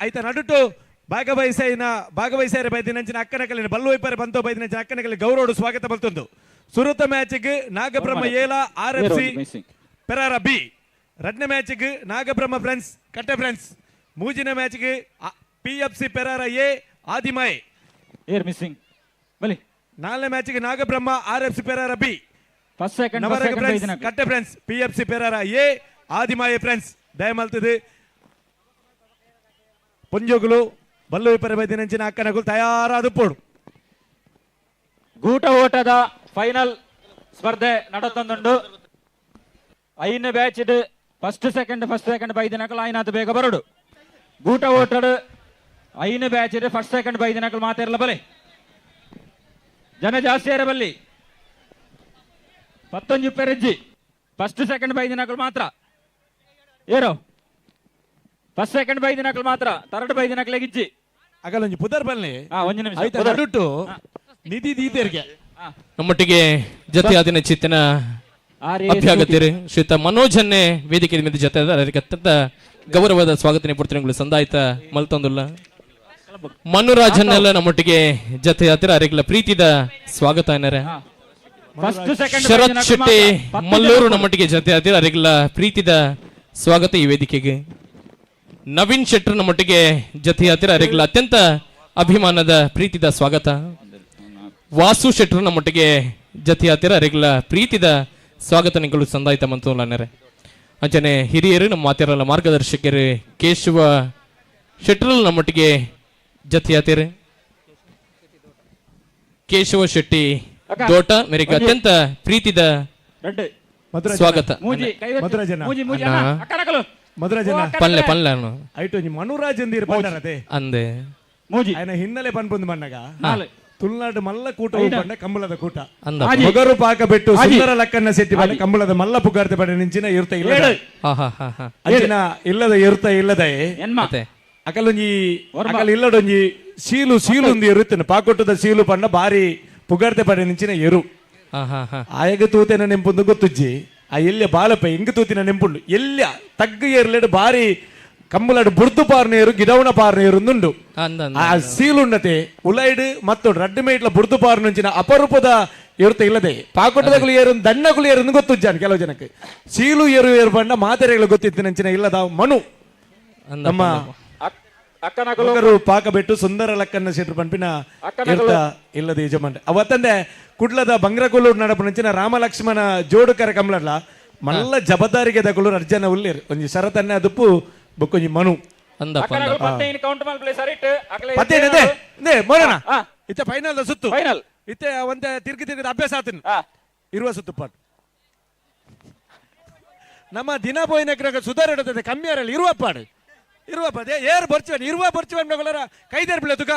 ಐತ ನಡುಟು ಭಾಗವಹಿಸೈರ ಬೈದಿನಂಚಿನ ಅಕ್ಕನಕಲಿನ ಬಲ್ಲುವೈಪರೆ ಬಂತೋ ಬೈದಿನಂಚಿನ ಅಕ್ಕನಕಲಿ ಗೌರವಡು ಸ್ವಾಗತ ಬಲ್ತೊಂದು. ಸುರುತ ಮ್ಯಾಚ್ಗೆ ನಾಗಬ್ರಹ್ಮ ಏಲ RFC ಪೆರಾರ ಬಿ. 2ನೇ ಮ್ಯಾಚ್ಗೆ ನಾಗಬ್ರಹ್ಮ ಫ್ರೆಂಡ್ಸ್ ಕಟ್ಟೆ ಫ್ರೆಂಡ್ಸ್. ಮೂಜಿನ ಮ್ಯಾಚ್ಗೆ PFC ಪೆರಾರ ಎ ಆದಿಮಾಯ್ ಏರ್ ಮಿಸ್ಸಿಂಗ್ ಬಲಿ. 4ನೇ ಮ್ಯಾಚ್ಗೆ Nagabrahma RFC Perara B. First second Katte friends PFC Perara A Adimay friends ದಯಮಲ್ತದೆ. ಪುಂಜೋಗುಲು ಬಲ್ಲುವಿಪರೆ ಬೈದಿನಂಚಿನ ಅಕ್ಕನಗುಲು ತಯಾರಾದ ಪೋಡು. ಗೂಟ ಓಟದ ಫೈನಲ್ ಸ್ಪರ್ಧೆ ನಡತೊಂದುಂಡು. 5ನೇ ಬ್ಯಾಚ್ ಫಸ್ಟ್ ಸೆಕೆಂಡ್ ಬೈದಿನಕಲ್ ಆಯ್ನಾತ ಬೇಗ ಬರಡು. ಗೂಟ ಓಟಡ್ 5ನೇ ಬ್ಯಾಚ್ ಫಸ್ಟ್ ಸೆಕೆಂಡ್ ಬೈದಿನಕಲ್ ಮಾತಿರಲ ಬಲೆ ಜನ ಜಾಸ್ತಿ ಇರ ಬಲ್ಲಿ 11 ಪೆರಜ್ಜಿ ಫಸ್ಟ್ ಸೆಕೆಂಡ್ ಬೈದಿನಕಲ್ ಮಾತ್ರ ಏರೋ ಫಸ್ಟ್ ಸೆಕೆಂಡ್ ಬೈದಿನಕಲ್ ಮಾತ್ರ ಥರ್ಡ್ ಬೈದಿನಕಲ್ ಗಿಜ್ಜಿ ಅಗಲೊಂಜಿ ಪುದರ್ ಬಲ್ಲೆ ಒಂದು ನಿಮಿಷ ನಡುಟು ನಿಧಿ ದೀತೆರ್ಗೆ ನಮ್ಮೊಟ್ಟಿಗೆ ಜೊತೆ ಆದಿನ ಚಿತ್ತಿನ ಅಭ್ಯಾಗತಿರು ಶ್ರೀತ ಮನೋಜನ್ನೇ ವೇದಿಕೆ ಮೇಲೆ ಜೊತೆ ಅದಕ್ಕೆ ಅತ್ಯಂತ ಗೌರವದ ಸ್ವಾಗತ ನೀಡ್ತೀನಿ ಸಂದಾಯಿತ ಮಲ್ತೊಂದುಲ್ಲ. ಮನುರಾಜನ್ನೆಲ್ಲ ನಮ್ಮೊಟ್ಟಿಗೆ ಜೊತೆ ಹತ್ತಿರ ಅರೆಗ್ಲ ಪ್ರೀತಿದ ಸ್ವಾಗತ ಏನಾರೆ. ಶರತ್ ಶೆಟ್ಟಿ ಮಲ್ಲೂರು ನಮ್ಮೊಟ್ಟಿಗೆ ಜೊತೆ ಹತ್ತಿರ ಅರೆಗ್ಲ ಪ್ರೀತಿದ ಸ್ವಾಗತ ಈ ವೇದಿಕೆಗೆ. ನವೀನ್ ಶೆಟ್ಟರ್ ನಮ್ಮೊಟ್ಟಿಗೆ ಜೊತೆ ಹತ್ತಿರ ಅರೆಗ್ಲ ಅತ್ಯಂತ ಅಭಿಮಾನದ ಪ್ರೀತಿದ ಸ್ವಾಗತ. ವಾಸು ಶೆಟ್ಟರ್ ನಮ್ಮೊಟ್ಟಿಗೆ ಜೊತೆ ಹತ್ತಿರ ಅರೆಗ್ಲ ಪ್ರೀತಿದ ಸ್ವಾಗತ ನಿಗಳು ಸಂದಾಯಿತ ಮಂತೋಲನರೆ. ಅಂಚನೆ ಹಿರಿಯರು ನಮ್ಮ ಮಾತಿರಲ್ಲ ಮಾರ್ಗದರ್ಶಕರು ಕೇಶವ ಶೆಟ್ಟರ್ ನಮ್ಮೊಟ್ಟಿಗೆ ಜೊತೆ ಹತ್ತಿರ ಕೇಶವ ಶೆಟ್ಟಿ ದೋಟ ಮೇರೆಗೆ ಅತ್ಯಂತ ಪ್ರೀತಿದ ಸ್ವಾಗತ. ಪಲ್ಲೆ ಐಟು ಮನುರಾಜ್ ಅಂದಿರು ಬಂದರದೆ ಅಂದೆ ఆయన ಹಿನ್ನೆಲೆ ಪನ್ಪೊಂದು ಮಣ್ಣಗ ತುಳುನಾಡು ಮಲ್ಲ ಕೂಟ ಬಂಡ ಕಂಬಳದ ಕೂಟ ಅಂದ ಮೊಗರು ಪಾಕ ಬಿಟ್ಟು ಸುಂದರ ಲಕ್ಕನ್ನ ಸೆಟ್ಟಿ ಬಂಡ ಕಂಬಳದ ಮಲ್ಲ ಪುಗಾರ್ತೆ ಬಡ ನಿಂಚಿನ ಇರ್ತ ಇಲ್ಲ ಅಂಚಿನ ಇಲ್ಲದ ಇರ್ತ ಇಲ್ಲದೆ ಅಕಲೊಂಜಿ ಅಕಲ್ ಇಲ್ಲಡೊಂಜಿ ಸೀಲು ಒಂದು ಇರುತ್ತೇನೆ ಪಾಕೊಟ್ಟದ ಸೀಲು ಪಂಡ ಬಾರಿ ಪುಗಾರ್ತೆ ಪಡ ನಿಂಚಿನ ಎರು ಆಯಗ ತೂತೇನ ನೆಂಪುಂದು ಗೊತ್ತುಜ್ಜಿ ಆ ಎಲ್ಲಿಯ ಬಾಳಪ ಹೆಂಗ ತೂತಿನ ನೆಂಪುಂಡು ಎಲ್ಲಿಯ ತಗ್ಗ ಏರ್ಲೆಡ್ ಬಾರಿ ಕಂಬುಲಾಡು ಬುರ್ದು ಪಾರ್ನೇರು ಗಿಡವಣ ಪಾರ್ನೇರು ಉಂಡು ಆ ಸೀಲುಂಡತೆ ಉಲೈಡ್ ಮತ್ತು ರೆಡ್ಡಿಮೇಟ್ಲ ಬುರ್ದು ಪಾರ್ నుంచిన ಅಪರೂಪದ ಇರುತ್ತ ಇಲ್ಲದೆ ಪಾಕೊಟ್ಟದಗಳು ಏರು ದಣ್ಣಗಳು ಏರು ಗೊತ್ತುಜ್ಜಾನ್ ಕೆಲವು ಜನಕ್ಕೆ ಸೀಲು ಏರು ಬಂಡ ಮಾತೆರೆಗಳು ಗೊತ್ತಿತ್ತು ನಂಚಿನ ಇಲ್ಲದ ಮನು ನಮ್ಮ ಅಕ್ಕನಗಳು ಪಾಕ ಬಿಟ್ಟು ಸುಂದರ ಲಕ್ಕನ್ನ ಸೆಟ್ರು ಪಂಪಿನ ಇಲ್ಲದ ಯಜಮಾನ ಅವತ್ತಂದೆ ಕುಡ್ಲದ ಬಂಗ್ರಕುಲ್ಲೂರು ನಡಪು ನಂಚಿನ ರಾಮ ಲಕ್ಷ್ಮಣ ಜೋಡುಕರ ಕಂಬಳಲ್ಲ ಮಲ್ಲ ಜಬದಾರಿಗೆ ದಗಳು ಅರ್ಜನ ಉಳ್ಳೇರು ಒಂಜಿ ಶರತನ್ನೇ ಅದುಪ್ಪು ಬೊಕ್ಕೊಂಜಿ ಮನು ಇತ್ತ ಫೈನಲ್ ಸುತ್ತು ಇತ್ತೆ ಒಂದ ತಿರ್ಗಿ ಅಭ್ಯಾಸ ಆತನು ಇರುವ ಸುತ್ತು ಪಾಟ್ ನಮ್ಮ ದಿನ ಪೋಯಿನ ಸುಧಾರ ಇಡುತ್ತದೆ ಕಮ್ಮಿ ಯಾರಲ್ಲಿ ಇರುವ ಪಾಡು ಇರುವ ಪದೇ ಏರ್ ಬರ್ಚುವನ್ ಇರುವ ಬರ್ಚುವನ್ ನಗುಲರ ಕೈದೇರ್ಪಿಳೆ ತುಕ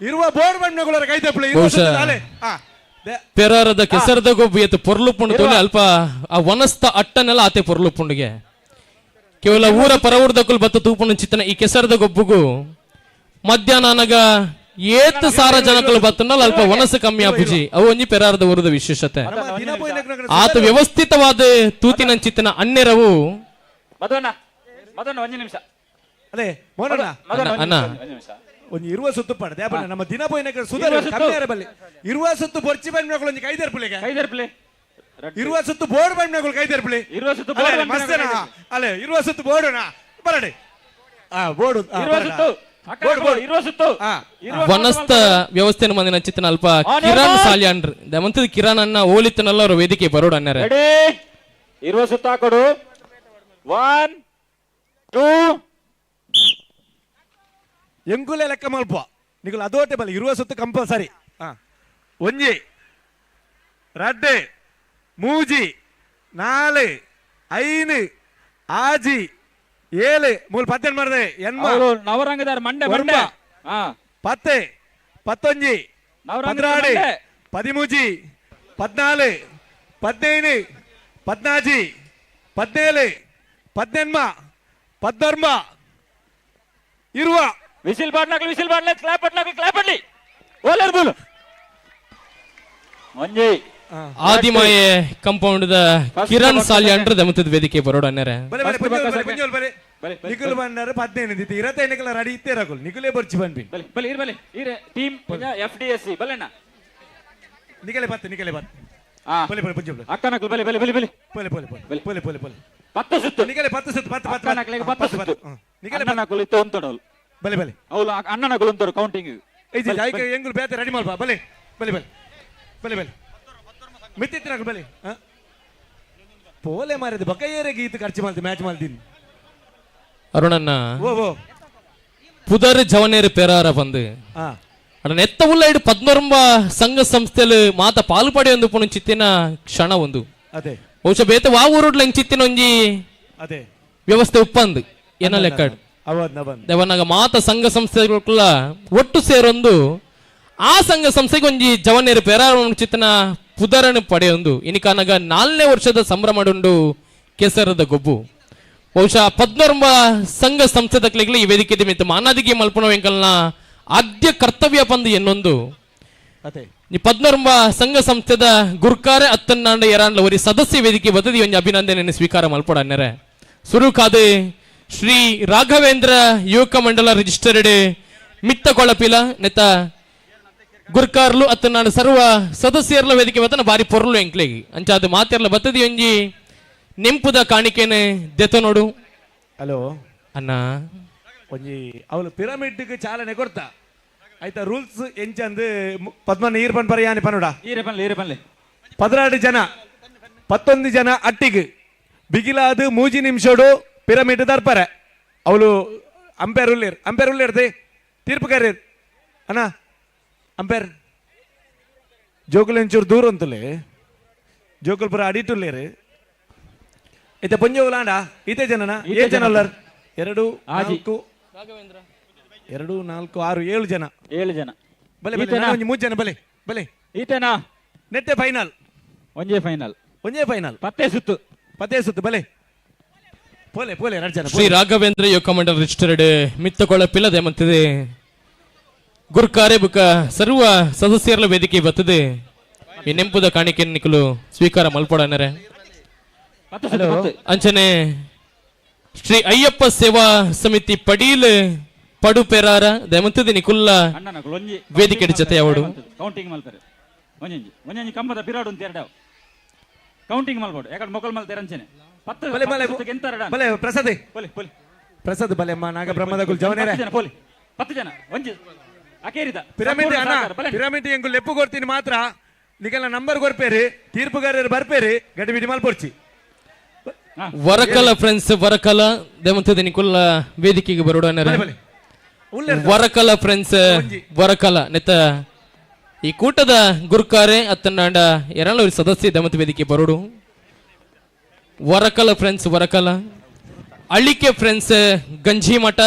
ಇರುವ ಬೋರ್ಡ್ ಬಣ್ಣ ನಗುಲರ ಕೈದೇರ್ಪಿಳೆ ಪೆರಾರದ ಕೆಸರದ ಗೊಬ್ಬು ಎತ್ತು ಪೊರ್ಲು ಪುಂಡು ಅಲ್ಪ ಆ ವನಸ್ತ ಅಟ್ಟನೆಲ್ಲ ಆತೆ ಪೊರ್ಲು ಪುಂಡಿಗೆ ಕೇವಲ ಊರ ಪರವೂರ್ದಕ್ಕೂ ಬತ್ತ ತೂಪನ ಚಿತ್ತನ ಈ ಕೆಸರದ ಗೊಬ್ಬುಗು ಮಧ್ಯಾಹ್ನಗ ಏತ್ ಸಾರ ಜನಗಳು ಬತ್ತನಲ್ಲ ಅಲ್ಪ ವನಸ ಕಮ್ಮಿ ಆಪುಜಿ ಅವು ಒಂಜಿ ಪೆರಾರದ ಊರದ ವಿಶೇಷತೆ ಆತ ವ್ಯವಸ್ಥಿತವಾದ ತೂತಿನ ಚಿತ್ತನ ಅನ್ಯರವು ಒಂದು ನಿಮಿಷ ಅದೇ ಮೋನಣ್ಣ ಅಣ್ಣ ಒಂದು ಇರುವ ಸುತ್ತು ಪಡ ದೇಪಣ್ಣ ನಮ್ಮ ದಿನ ಪೋಯಿನ ಸುಧಾರ ಕಮ್ಮಿ ಬಲ್ಲಿ ಇರುವ ಸುತ್ತು ಬರ್ಚಿ ಬಂದ್ಮಗಳು ಒಂದು ಕೈದರ್ಪಿಲೆ ಇರುವ ಸುತ್ತು ಬೋರ್ಡ್ ಬಂದ್ಮಗಳು ಕೈದರ್ಪಿಲೆ ಇರುವ ಸುತ್ತು ಮಸ್ತನ ಅಲ್ಲೇ ಇರುವ ಸುತ್ತು ಬೋರ್ಡ್ ಬರಡೆ ಬೋರ್ಡ್ ಇರುವ ಸುತ್ತು ವನಸ್ಥ ವ್ಯವಸ್ಥೆನ ಮಂದಿನ ಚಿತ್ತನ ಅಲ್ಪ ಕಿರಣ್ ಸಾಲ್ಯಾಂಡ್ರ್ ದಮಂತದ ಕಿರಣ್ ಅಣ್ಣ ಓಲಿತನಲ್ಲ ಅವ್ರ ವೇದಿಕೆ ಬರೋಡ್ ಅನ್ನಾರ ಇರುವ ಸುತ್ತ ಹಾಕೊಡು 1 2 ಎಂಗುಲೆ ಲೆಕ್ಕ ಮಲ್ಪ ನಿಗಳು ಅದೋಟೆ ಬಲ್ಲ ಇರುವ ಸುತ್ತು ಕಂಪಲ್ಸರಿ ಒಂಜಿ ರಡ್ಡೆ ಮೂಜಿ ನಾಲು ಐನು ಆಜಿ ಏಳು ಮೂಲ ಪತ್ತೆನ್ ಮಾಡಿದೆ ನವರಂಗದಾರ ಮಂಡೆ ಪತ್ತೆ ಪತ್ತೊಂಜಿ ಪದ್ರಾಡು ಪದಿಮೂಜಿ ಪದ್ನಾಲು ಪದ್ನೈದು ಪದ್ನಾಜಿ ಪದ್ನೇಳು ಪದ್ನೆನ್ಮ ಪದ್ನೊರ್ಮ ಇರುವ ವಿಸಿಲ್ ಬಾಡ್ನಾಗ್ಲಿ ಕ್ಲಾಪ್ ಮಾಡ್ಲಿ ಓಲರ್ ಬೋಲು ಮಂಜಿ ಆದಿಮಾಯೆ ಕಾಂಪೌಂಡ್ ದ ಕಿರಣ್ ಸಾಲ್ಯಾಂಡ್ರ ದಮತದ ವೇದಿಕೆ ಬರೋಡ್ ಅನ್ನಾರ ನಿಖುಲ್ ಬಂದಾರ 15 ದಿತ್ತು 25 ರೆಡಿ ಇತ್ತೇ ರಾಕುಲ್ ನಿಖುಲೇ ಬರ್ಚಿ ಬಂದ್ಬಿ ಬಲೆ ಟೀಮ್ FDSC ಬಲೆನಾ ನಿಖಲೆ ಅಕ್ಕನಕ್ಲು ಬಲೆ 10 ಸುತ್ತು ನಿಖಲೆ 10 ಸುತ್ತು 10 ಸುತ್ತು ನಿಖಲೆ ಅಣ್ಣನಕ್ಲು ಇತ್ತು ಒಂತೋಡಲ್ ಬಲೆ ಅವಳು ಅಣ್ಣನಕ್ಲು ಒಂತೋಡು ಕೌಂಟಿಂಗ್ ಐಜಿ ಜಾಯ್ಕ ಎಂಗುಲ್ ಬೇತೆ ರೆಡಿ ಮಾಡ್ಬಾ ಬಲೆ ಮಿತ್ತಿತ್ತಿನಾಗ ಬಲೆ ಪೋಲೆ ಮಾರಿದ ಬಕಯ್ಯರೆ ಗೀತ ಖರ್ಚು ಮಾಡ್ತೀನಿ ಮ್ಯಾಚ್ ಮಾಡ್ತೀನಿ ಅರುಣಣ್ಣ ಓ ಪುದರ್ ಜವನೇರು ಪೆರಾರ ಬಂದು ಅಣ್ಣ ನೆತ್ತ ಉಲ್ಲ ಇಡು 14 ಸಂಘ ಸಂಸ್ಥೆಲು ಮಾತ ಪಾಲ್ಪಡೆ ಒಂದು ಪುಣ ಚಿತ್ತಿನ ಕ್ಷಣ ಒಂದು ಅದೇ ಬಹುಶಃ ಬೇತ ವಾ ಊರುಡ್ಲ ಚಿತ್ತಿನ ಒಂಜಿ ಅದೇ ವ್ಯವಸ್ಥೆ ಉಪ್ಪಂದು ಏನ ಲೆಕ್ಕಾಡು ದೇವನಾಗ ಮಾತ ಸಂಘ ಸಂಸ್ಥೆಗಳ ಒಟ್ಟು ಸೇರೊಂದು ಆ ಸಂಘ ಸಂಸ್ಥೆಗೆ ಒಂಜಿ ಜವನೇರು ಪೆರಾರ ಚಿತ್ತನ ಪುದರನ್ನು ಪಡೆಯೊಂದು ಇನಿಕಾನಾಗ 4ನೇ ವರ್ಷದ ಸಂಭ್ರಮಡುಂಡು ಕೆಸರದ ಗೊಬ್ಬು ಬಹುಶಃ 14 ಸಂಘ ಸಂಸ್ಥೆದಕ್ಲಿಗ್ಲಿ ಈ ವೇದಿಕೆ ಮಿತ್ತ ಮಾನಾದಿಗೆ ಮಲ್ಪನ ವೆಂಕಲ್ನ ಆದ್ಯ ಕರ್ತವ್ಯ ಪಂದು ಎನ್ನೊಂದು ಈ 14 ಸಂಘ ಸಂಸ್ಥೆದ ಗುರ್ಕಾರೆ ಅತ್ತನ್ನಾಂಡ ಎರಾಂಡ್ಲ ಒರಿ ಸದಸ್ಯ ವೇದಿಕೆ ಬದದಿ ಒಂಜಿ ಅಭಿನಂದನೆ ಸ್ವೀಕಾರ ಮಲ್ಪಡ ಅನ್ನರೆ ಸುರುಕಾದೆ ಶ್ರೀ ರಾಘವೇಂದ್ರ ಯುವಕ ಮಂಡಲ ರಿಜಿಸ್ಟರ್ಡ್ ಮಿತ್ತ ಕೊಳಪಿಲ ನೆತ್ತ ಗುರ್ಕಾರ್ಲು ಅತ್ತನ್ನಾಂಡ ಸರ್ವ ಸದಸ್ಯರ್ಲ ವೇದಿಕೆ ಬತ್ತನ ಬಾರಿ ಪೊರ್ಲು ಎಂಕ್ಲೆಗಿ ಅಂಚಾದ ಮಾತೆರ್ಲ ಬತ್ತದಿ ಒಂಜಿ ನೆಂಪುದ ಕಾಣಿಕೆನೆ ದೆತ ನೋಡು ಹಲೋ ಅಣ್ಣ ಒಂಜಿ ಅವಳು ಪಿರಮಿಡ್ಗೆ ಚಾಲನೆ ಕೊಡ್ತಾ ಆಯ್ತಾ ರೂಲ್ಸ್ ಎಂಚಂದು ಪದ್ಮನ ಈರ್ಪನ್ ಪರಿಯಾನಿ ಪನೋಡ ಈರಪನ್ಲೆ 16 ಜನ 11 ಜನ ಅಟ್ಟಿಗೆ ಬಿಗಿಲಾದು 3 ನಿಮಿಷಡು ಪಿರಮಿಡ್ ದರ್ಪರೆ ಅವಳು ಅಂಪೇರ್ ಉಳ್ಳೇರ್ದೆ ತೀರ್ಪುಗಾರ ಅಣ್ಣ ಅಂಪೇರ್ ಜೋಗುಲೆಂಚೂರು ದೂರ ಅಂತಲೇ ಜೋಗುಲ್ಪುರ ಅಡಿಟುಲ್ಲೇರು ಇತ್ತೆ ಪೊಂಜೋಲಾಂಡ ಈತೆ ಜನನ ಏ ಜನ ಅಲ್ಲರ್ 2 4 2 4 6 7 ಜನ ಬಲೆ ಒಂಜಿ 3 ಜನ ಬಲೆ ಈತೇನಾ ನೆಟ್ಟೆ ಫೈನಲ್ ಒಂಜೇ ಫೈನಲ್ ಪತ್ತೆ ಸುತ್ತು ಬಲೆ ಪೋಲೆ 2 ಜನ ಶ್ರೀ ರಾಘವೇಂದ್ರ ಯುವಕ ಮಂಡಲ ರಿಜಿಸ್ಟರ್ಡ್ ಮಿತ್ತಕೊಳ ಪಿಲ್ಲದೆ ಮಂತಿದೆ ಗುರ್ಕಾರೆ ಬುಕ ಸರ್ವ ಸದಸ್ಯರ ವೇದಿಕೆ ಬತ್ತದೆ ಈ ನೆಂಪುದ ಕಾಣಿಕೆ ನಿಕಲು ಸ್ವೀಕಾರ ಮಲ್ಪಡನರೆ ಅಂಚನೆ ಶ್ರೀ ಅಯ್ಯಪ್ಪ ಸೇವಾ ಸಮಿತಿ ಪಡೀಲ್ ಪಡು ಪೆರಾರ ದಮಂತದ ನಿಕುಲ್ಲ ವೇದಿಕೆ ಜೊತೆ ಅವಡು ಕೌಂಟಿಂಗ್ ಮಲ್ಪರೆ ಒಂಜಿ ಕಂಬದ ಪಿರಾಡು ಅಂತ ಎರಡಾವ್ ಕೌಂಟಿಂಗ್ ಮಲ್ಬೋದು ಯಾಕಂದ್ರೆ ಮೊಕಲ್ ಮಲ್ತಾರೆ ಅಂಚನೆ 10 ಬಲೆ ಪ್ರಸಾದ್ ಬಲೆ ನಾಗ ಬ್ರಹ್ಮದ ಗುಲ್ ಜವನೇರೆ 10 ಜನ ಒಂಜಿ ಅಕೇರಿದ ಪಿರಮಿಡ್ ಎಂಗು ಲೆಪ್ಪು ಕೊಡ್ತೀನಿ ಮಾತ್ರ ನಿಗಲ ನಂಬರ್ ಕೊರ್ಪೇರಿ ತೀರ್ಪುಗಾರರು ಬರ್ಪೇರಿ ಗಡಿ ಬಿಡಿ ಮಲ್ಪೊರ್ಚಿ ವರಕಲ ಫ್ರೆಂಡ್ಸ್ ವರಕಲ ದೇವಂತದ ನಿಕುಲ್ಲ ವೇದಿಕೆಗೆ ಬರೋಣ ವರಕಲ ಫ್ರೆಂಡ್ಸ್ ವರಕಲ ನೆತ್ತ ಈ ಕೂಟದ ಗುರುಕಾರೆ ಅತ್ತನಾಂಡ ಎರಡೂ ಸದಸ್ಯ ದಮತ ವೇದಿಕೆ ಬರೋಡು ವರಕಲ ಫ್ರೆಂಡ್ಸ್ ವರಕಲ ಅಳಿಕೆ ಫ್ರೆಂಡ್ಸ್ ಗಂಜಿಮಠ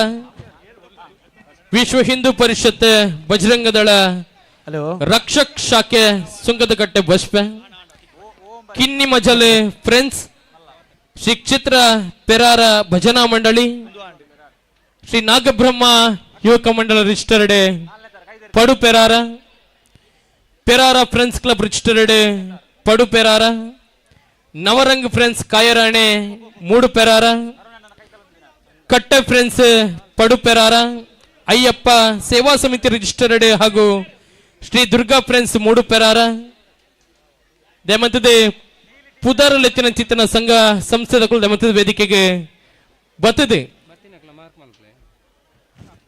ವಿಶ್ವ ಹಿಂದೂ ಪರಿಷತ್ ಬಜರಂಗ ದಳ ರಕ್ಷಕ್ ಶಾಖೆ ಸುಂಗದಕಟ್ಟೆ ಬಸ್ಪೆ ಕಿನ್ನಿ ಮಜಲ್ ಫ್ರೆಂಡ್ಸ್ ಶ್ರೀ ಕ್ಷೇತ್ರ ಪೆರಾರ ಭಜನಾ ಮಂಡಳಿ, ಶ್ರೀ ನಾಗಬ್ರಹ್ಮ ಯುವಕ ಮಂಡಳ registered Padu Perara, Perara friends club registered Padu Perara, Navarang friends Kayarane Mudu Perara, Katte friends Padu Perara, Ayyappa ಸೇವಾ ಸಮಿತಿ ರಿಜಿಸ್ಟರ್ಡ್ ಹಾಗೂ ಶ್ರೀ ದುರ್ಗಾ ಫ್ರೆಂಡ್ಸ್ ಮೂಡು ಪೆರಾರ ದೇಮಂತದೆ ಪುದಾರಲೆತ್ತಿನ ಚಿತ್ತನ ಸಂಘ ಸಂಸ್ಥೆಗಳು ದೇಮಂತದ ವೇದಿಕೆಗೆ ಬರ್ತದೆ.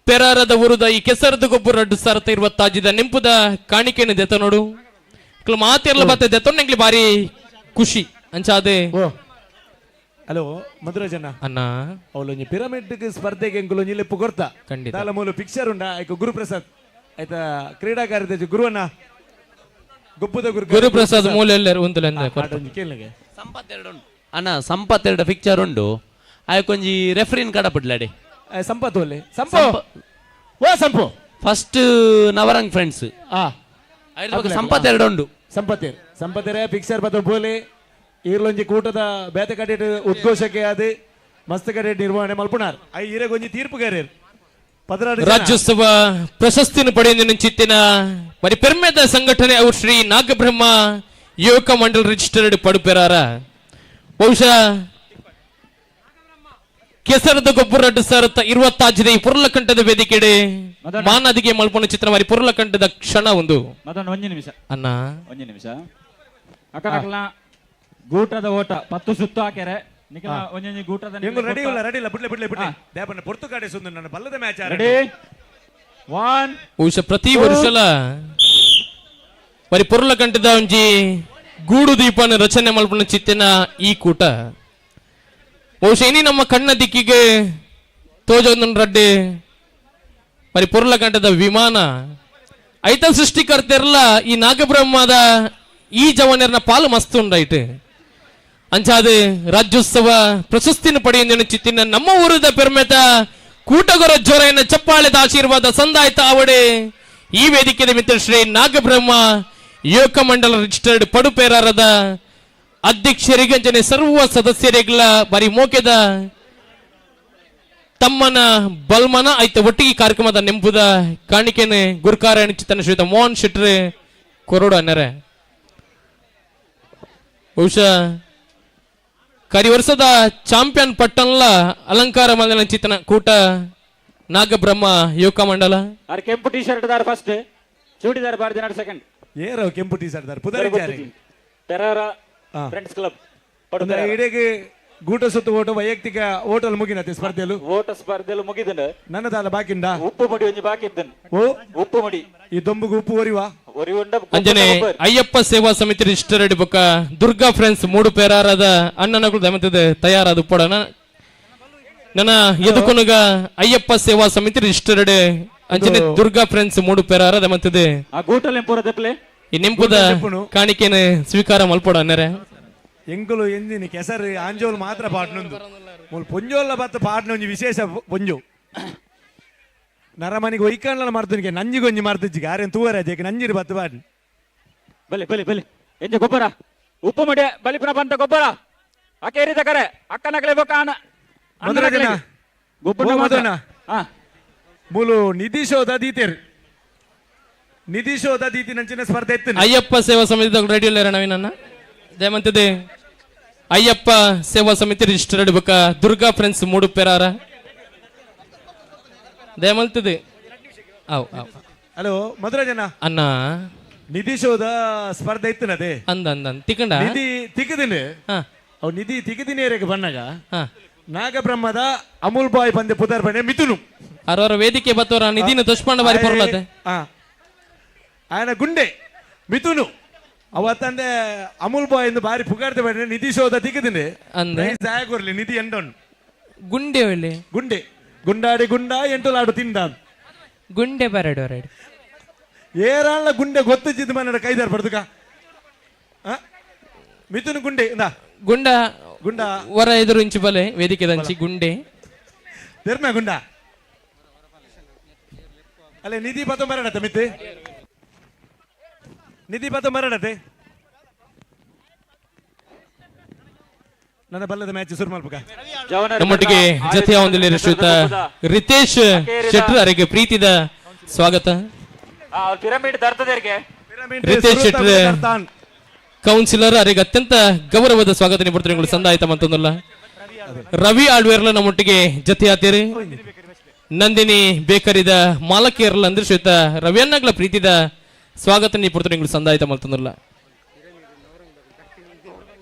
ಪೆರಾರದ ಊರುದ ಈ ಕೆಸರದ ಗೊಬ್ಬರ 2025 ನೆಂಪುದ ಕಾಣಿಕೆಯನ್ನು ದೆತ ನೋಡು ಮಾತಿರ್ಲ ಬರ್ತದೆ ದೆತ್ತೊಂಡೆಂಗ್ಲಿ ಬಾರಿ ಖುಷಿ ಅಂಚಾದೆ. ಹಲೋ ಮಧುರಾಜನ ಅಣ್ಣ ಅವಳೊಂಜಿ ಪಿರಮಿಡ್ ಸ್ಪರ್ಧೆಗೆ ಎಂಕುಲೊಂಜಿ ಲೆಪ್ಪು ಕೊರ್ತ ಖಂಡಿತ ತಾಲ ಮೂಲ ಪಿಕ್ಚರ್ ಉಂಡ ಆಯ್ತು ಗುರುಪ್ರಸಾದ್ ಆಯ್ತಾ ಕ್ರೀಡಾಕಾರ್ಯದ ಗುರುವಣ್ಣ ಗೊಬ್ಬುದ ಗುರುಪ್ರಸಾದ್ ಮೂಲ ಎಲ್ಲರೂ ಒಂದಲ್ಲ ಕೇಳಿಗೆ ಅಣ್ಣ ಸಂಪತ್ತೆರಡು ಪಿಕ್ಚರ್ ಉಂಡು ಆಯ್ಕೊಂಜಿ ರೆಫರಿನ್ ಕಡಪಡ್ಲಾಡಿ ಸಂಪತ್ ಒಳ್ಳೆ ಸಂಪು ಫಸ್ಟ್ ನವರಂಗ್ ಫ್ರೆಂಡ್ಸ್ ಸಂಪತ್ತೆರಡು ಉಂಡು ಸಂಪತ್ತೇರ ಪಿಕ್ಚರ್ ಬತ್ತ ಬೋಲೆ ಈರ್ಲೊಂಜಿ ಕೂಟದ ಬೇತೆ ಕಡೆಟ್ ಉದ್ಘೋಷಕ್ಕೆ ಅದು ಮಸ್ತ್ ಕಡೆಟ್ ನಿರ್ವಹಣೆ ಮಲ್ಪುನಾರ್ ಐ ಈರೆಗೊಂಜಿ ತೀರ್ಪುಗಾರರು ರಾಜ್ಯೋತ್ಸವ ಪ್ರಶಸ್ತಿನ ಪಡೆಯುವ ಚಿತ್ತಿನ ಬರೀ ಪೆರ್ಮೆದ ಸಂಘಟನೆ ಅವರು ಶ್ರೀ ನಾಗಬ್ರಹ್ಮ ಯುವಕ ಮಂಡಲ್ ರಿಜಿಸ್ಟರ್ಡ್ ಪಡುಪೆರಾರ ಬಹುಶಃ ಕೆಸರದ ಗೊಬ್ಬರ 2025 ಪುರ್ಲಕಂಠದ ವೇದಿಕೆಡೆ ಮಾನದಿಗೆ ಮಲ್ಪನ ಚಿತ್ರ ಮಾರಿ ಪುರ್ಲಕಂಠದ ಕ್ಷಣ ಒಂದು ಒಂಜಿ ನಿಮಿಷ ಅಣ್ಣ ಒಂಜಿ ನಿಮಿಷ ಅಕ್ಕನಕಲ್ನ ಗೂಟದ ಓಟ 10 ಸುತ್ತು ಹಾಕ್ಯಾರೆ ನಿಖಿಲ ಒಂಜಿ ಗೂಟದ ರೆಡಿ ಇಲ್ಲ ಬಿಡ್ಲೆ ದೇಪನ ಪೊರ್ತುಗಾಡೆ ಸುಂದು ನನ್ನ ಬಲ್ಲದ ಮ್ಯಾಚ್ ರೆಡಿ 1 ಬಹುಶಃ ಪ್ರತಿ ವರ್ಷಲ ಬರೀ ಪುರ್ಲಕಂಠದ ಒಂಜಿ ಗೂಡು ದೀಪನ ರಚನೆ ಮಲ್ಪನ ಚಿತ್ತಿನ ಈ ಕೂಟ ಬಹುಶಃ ಇನಿ ನಮ್ಮ ಕಣ್ಣ ದಿಕ್ಕಿಗೆ ತೋಜೊಂದು ರಡ್ಡೆ మరి ಪುರ್ಲಕಂಠದ ವಿಮಾನ ಐತ ಸೃಷ್ಟಿಕರ್ತೆರ್ಲ ಈ ನಾಗಬ್ರಹ್ಮದ ಈ ಜವನರ್ನ ಪಾಲು ಮಸ್ತ್ ಉಂಡಾಯ್ತು ಅಂಚಾದ ರಾಜ್ಯೋತ್ಸವ ಪ್ರಶಸ್ತಿನ ಪಡೆಯುವ ಚಿತ್ತಿನ ನಮ್ಮ ಊರದ ಪೆರ್ಮೆತ ಕೂಟಗೊರ ಜೋರೆನ ಚಪ್ಪಾಳೆದ ಆಶೀರ್ವಾದ ಸಂದಾಯ್ತ ಅವಡೆ ಈ ವೇದಿಕೆಯ ಮಿತ್ರ ಶ್ರೀ ನಾಗಬ್ರಹ್ಮ ಯುವಕ ಮಂಡಲ ರಿಜಿಸ್ಟರ್ಡ್ ಪಡುಪೇರಾರದ ಅಧ್ಯಕ್ಷರಿಗೆ ಅಂಜನೆ ಸರ್ವ ಸದಸ್ಯರಿಗಳ ಬಾರಿ ಮೋಕೆದ ತಮ್ಮನ ಬಲ್ಮನ ಆಯ್ತು ಒಟ್ಟಿಗೆ ಕಾರ್ಯಕ್ರಮದ ನೆಂಪುದ ಕಾಣಿಕೆನೆ ಗುರುಕಾರಾಯಣ ಚಿತ್ತನ ಶ್ರೀತ ಮೋಹನ್ ಶೆಟ್ರೆ ಕೊರೋಡ ಅನ್ನರೆ ಬಹುಶಃ ಕರಿ ವರ್ಷದ ಚಾಂಪಿಯನ್ ಪಟ್ಟನ್ಲ ಅಲಂಕಾರ ಮಲ್ದನ ಚಿತ್ತನ ಕೂಟ ನಾಗಬ್ರಹ್ಮ ಯುವಕ ಮಂಡಲ ಆರ್ ಕೆಂಪು ಟಿ ಶರ್ಟ್ ದಾರ್ ಫಸ್ಟ್ ಚೂಡಿದಾರ್ ಬಾರ್ ದಿನ ಸೆಕೆಂಡ್ ಏರೋ ಕೆಂಪು ಟಿ ಶರ್ಟ್ ದಾರ್ ಪುದರಿ ಪೆರಾರ ಫ್ರೆಂಡ್ಸ್ ಕ್ಲಬ್ ಇಡೆಗೆ ಗೂಟ ಸುತ್ತು ಓಟ ವೈಯಕ್ತಿಕ ಓಟಲ್ ಮುಗಿನತೆ ಸ್ಪರ್ಧೆಲು ಓಟ ಸ್ಪರ್ಧೆಲು ಮುಗಿದನು ನನ್ನದಾಲ ಬಾಕಿಂದ ಉಪ್ಪು ಮಡಿ ಒಂಜಿ ಬಾಕಿ ಇದ್ದನು ಓ ಉಪ್ಪು ಮಡಿ ಈ ದೊಂಬುಗು ಉಪ್ಪು ಒರಿವಾ ಅಂಜನೆ ಅಯ್ಯಪ್ಪ ಸೇವಾ ಸಮಿತಿ ರಿಜಿಸ್ಟರ್ಡ್ ಬೊಕ್ಕ ದುರ್ಗಾ ಫ್ರೆಂಡ್ಸ್ ಮೂಡು ಪೇರಾರದ ಅಣ್ಣನಗಳು ದಮತದ ತಯಾರಾದ ಉಪ್ಪಡನ ನನ್ನ ಎದುಕೊನುಗ ಅಯ್ಯಪ್ಪ ಸೇವಾ ಸಮಿತಿ ರಿಜಿಸ್ಟರ್ಡ್ ಅಂಜನೆ ದುರ್ಗಾ ಫ್ರೆಂಡ್ಸ್ ಮೂಡು ಪೇರಾರ ದಮತದ ಆ ಗೂಟಲ್ ಎಂಪುರ ದೆಪ್ಲೆ ಈ ನೆಂಪುದ ಕಾಣಿಕೆನ ಸ್ವೀಕಾರ ಮಲ್ಪಡ ಅನ್ನರೆ ಎಂಕುಲು ಎಂದಿನ ಕೆಸರು ಆಂಜೋಲ್ ಮಾತ್ರ ಪಾಟ್ನೊಂದು ಮೂಲ ಪೊಂಜೋಲ್ಲ ಬತ್ತ ಪಾಟ್ನ ಒಂಜಿ ವಿಶೇಷ ಪೊಂಜು ನರಮನಿಗೆ ಒಯ್ಕಣ್ಣ ಮಾಡ್ತನಿಗೆ ನಂಜಿಗೊಂಜಿ ಮಾಡ್ತಿಜ್ಜಿಗೆ ಆರೇನು ತೂವರಾಜಕ್ಕೆ ನಂಜಿರು ಬತ್ತು ಪಾಟ್ನ ಬಲೆ ಬಲೆ ಬಲೆ ಎಂಜ ಗೊಬ್ಬರ ಉಪ್ಪು ಮಡಿ ಬಲಿಪುನ ಬಂತ ಗೊಬ್ಬರ ಅಕೇರಿದ ಕರೆ ಅಕ್ಕನಕಲೆ ಬೊಕ್ಕ ಗೊಬ್ಬರ ಮೂಲು ನಿಧಿ ಶೋಧ ದೀತೇರು ನಿಧಿ ಶೋಧ ದೀತಿ ನಂಚಿನ ಸ್ಪರ್ಧೆ ಇತ್ತು ಅಯ್ಯಪ್ಪ ಸೇವಾ ಸಮಿತಿ ರೆಡಿ ಇಲ್ಲ ನವೀನನ್ನ ದೇಮಂತದೆ ಅಯ್ಯಪ್ಪ ಸೇವಾ ಸಮಿತಿ ರಿಜಿಸ್ಟರ್ಡ್ ಬೊಕ್ಕ ದುರ್ಗಾ ಫ್ರೆಂಡ್ಸ್ ಮೂಡು ಪೆರಾರ ದೇಮಂತದೆ ಹಲೋ ಮಧುರಾಜನ ಅಣ್ಣ ನಿಧಿ ಶೋಧ ಸ್ಪರ್ಧೆ ಇತ್ತು ಅದೇ ಅಂದ ತಿಕ್ಕಂಡ ನಿಧಿ ತಿಕ್ಕದಿನಿ ಅವ್ ನಿಧಿ ತಿಕ್ಕದಿನೇರಿಗೆ ಬಣ್ಣಗ ನಾಗಬ್ರಹ್ಮದ ಅಮೂಲ್ ಬಾಯ್ ಬಂದೆ ಪುದರ್ ಬಂಡೆ ಮಿಥುನು ಅವರ ವೇದಿಕೆ ಬತ್ತವರ ನಿಧಿನ ತುಷ್ಪಂಡ ಬಾರಿ ಪೊರ್ಲತೆ ఆయన ಗುಂಡೆ ಮಿಥುನು ಅವತ್ತಂದೆ ಅಮೂಲ್ ಬಾಯ್ ಎಂದು ಬಾರಿ ಪುಗಾಡ್ತೆ ಬೇಡ ನಿಧಿ ಶೋಧ ತಿಕ್ಕದಿನಿ ಜಾಯ ಕೊರ್ಲಿ ನಿಧಿ ಎಂಡೊಂಡು ಗುಂಡೆ ಒಳ್ಳೆ ಗುಂಡೆ ಗುಂಡಾಡಿ ಗುಂಡ ಎಂಟುಲಾಡು ತಿಂದ ಗುಂಡೆ ಬರಡು ಏರಾಳ ಗುಂಡೆ ಗೊತ್ತಿದ್ದು ಮನೆ ಕೈದಾರ ಪಡ್ದುಕ ಮಿಥುನ್ ಗುಂಡೆ ಗುಂಡ ಗುಂಡ ವರ ಎದುರು ಇಂಚು ಬಲೆ ವೇದಿಕೆ ದಂಚಿ ಗುಂಡೆ ತೆರ್ಮ ಗುಂಡ ಅಲ್ಲೇ ನಿಧಿ ಪತ ಮರಡತೆ ಮಿತ್ತೆ ನಿಧಿ ಪತ ಮರಡತೆ ನನ್ನ ಬಲ್ಲದ ಮ್ಯಾಚ್ ಶುರು ಮಾಡ್ಬೇಕ ನಮ್ಮೊಟ್ಟಿಗೆ ಜೊತೆಯ ಒಂದಿಲ್ಲ ಶ್ರೀಯುತ ರಿತೇಶ್ ಶೆಟ್ರ್ ಅವರಿಗೆ ಪ್ರೀತಿದ ಸ್ವಾಗತ. ಪಿರಮಿಡ್ ದರ್ತದರಿಗೆ ರಿತೇಶ್ ಶೆಟ್ರ್ ಕೌನ್ಸಿಲರ್ ಅವರಿಗೆ ಅತ್ಯಂತ ಗೌರವದ ಸ್ವಾಗತ ನೀಡ್ತಾರೆ ಸಂದಾಯಿತ ಮಂತೊಂದಲ್ಲ. ರವಿ ಆಳ್ವೇರ್ಲ ನಮ್ಮೊಟ್ಟಿಗೆ ಜೊತೆ ಆತೀರಿ. ನಂದಿನಿ ಬೇಕರಿದ ಮಾಲಕಿಯರ್ಲ ಅಂದ್ರೆ ಶ್ರೀಯುತ ರವಿಯನ್ನಗ್ಲ ಪ್ರೀತಿದ ಸ್ವಾಗತ ನೀಡ್ತಾರೆ ಸಂದಾಯಿತ ಮಂತೊಂದಲ್ಲ.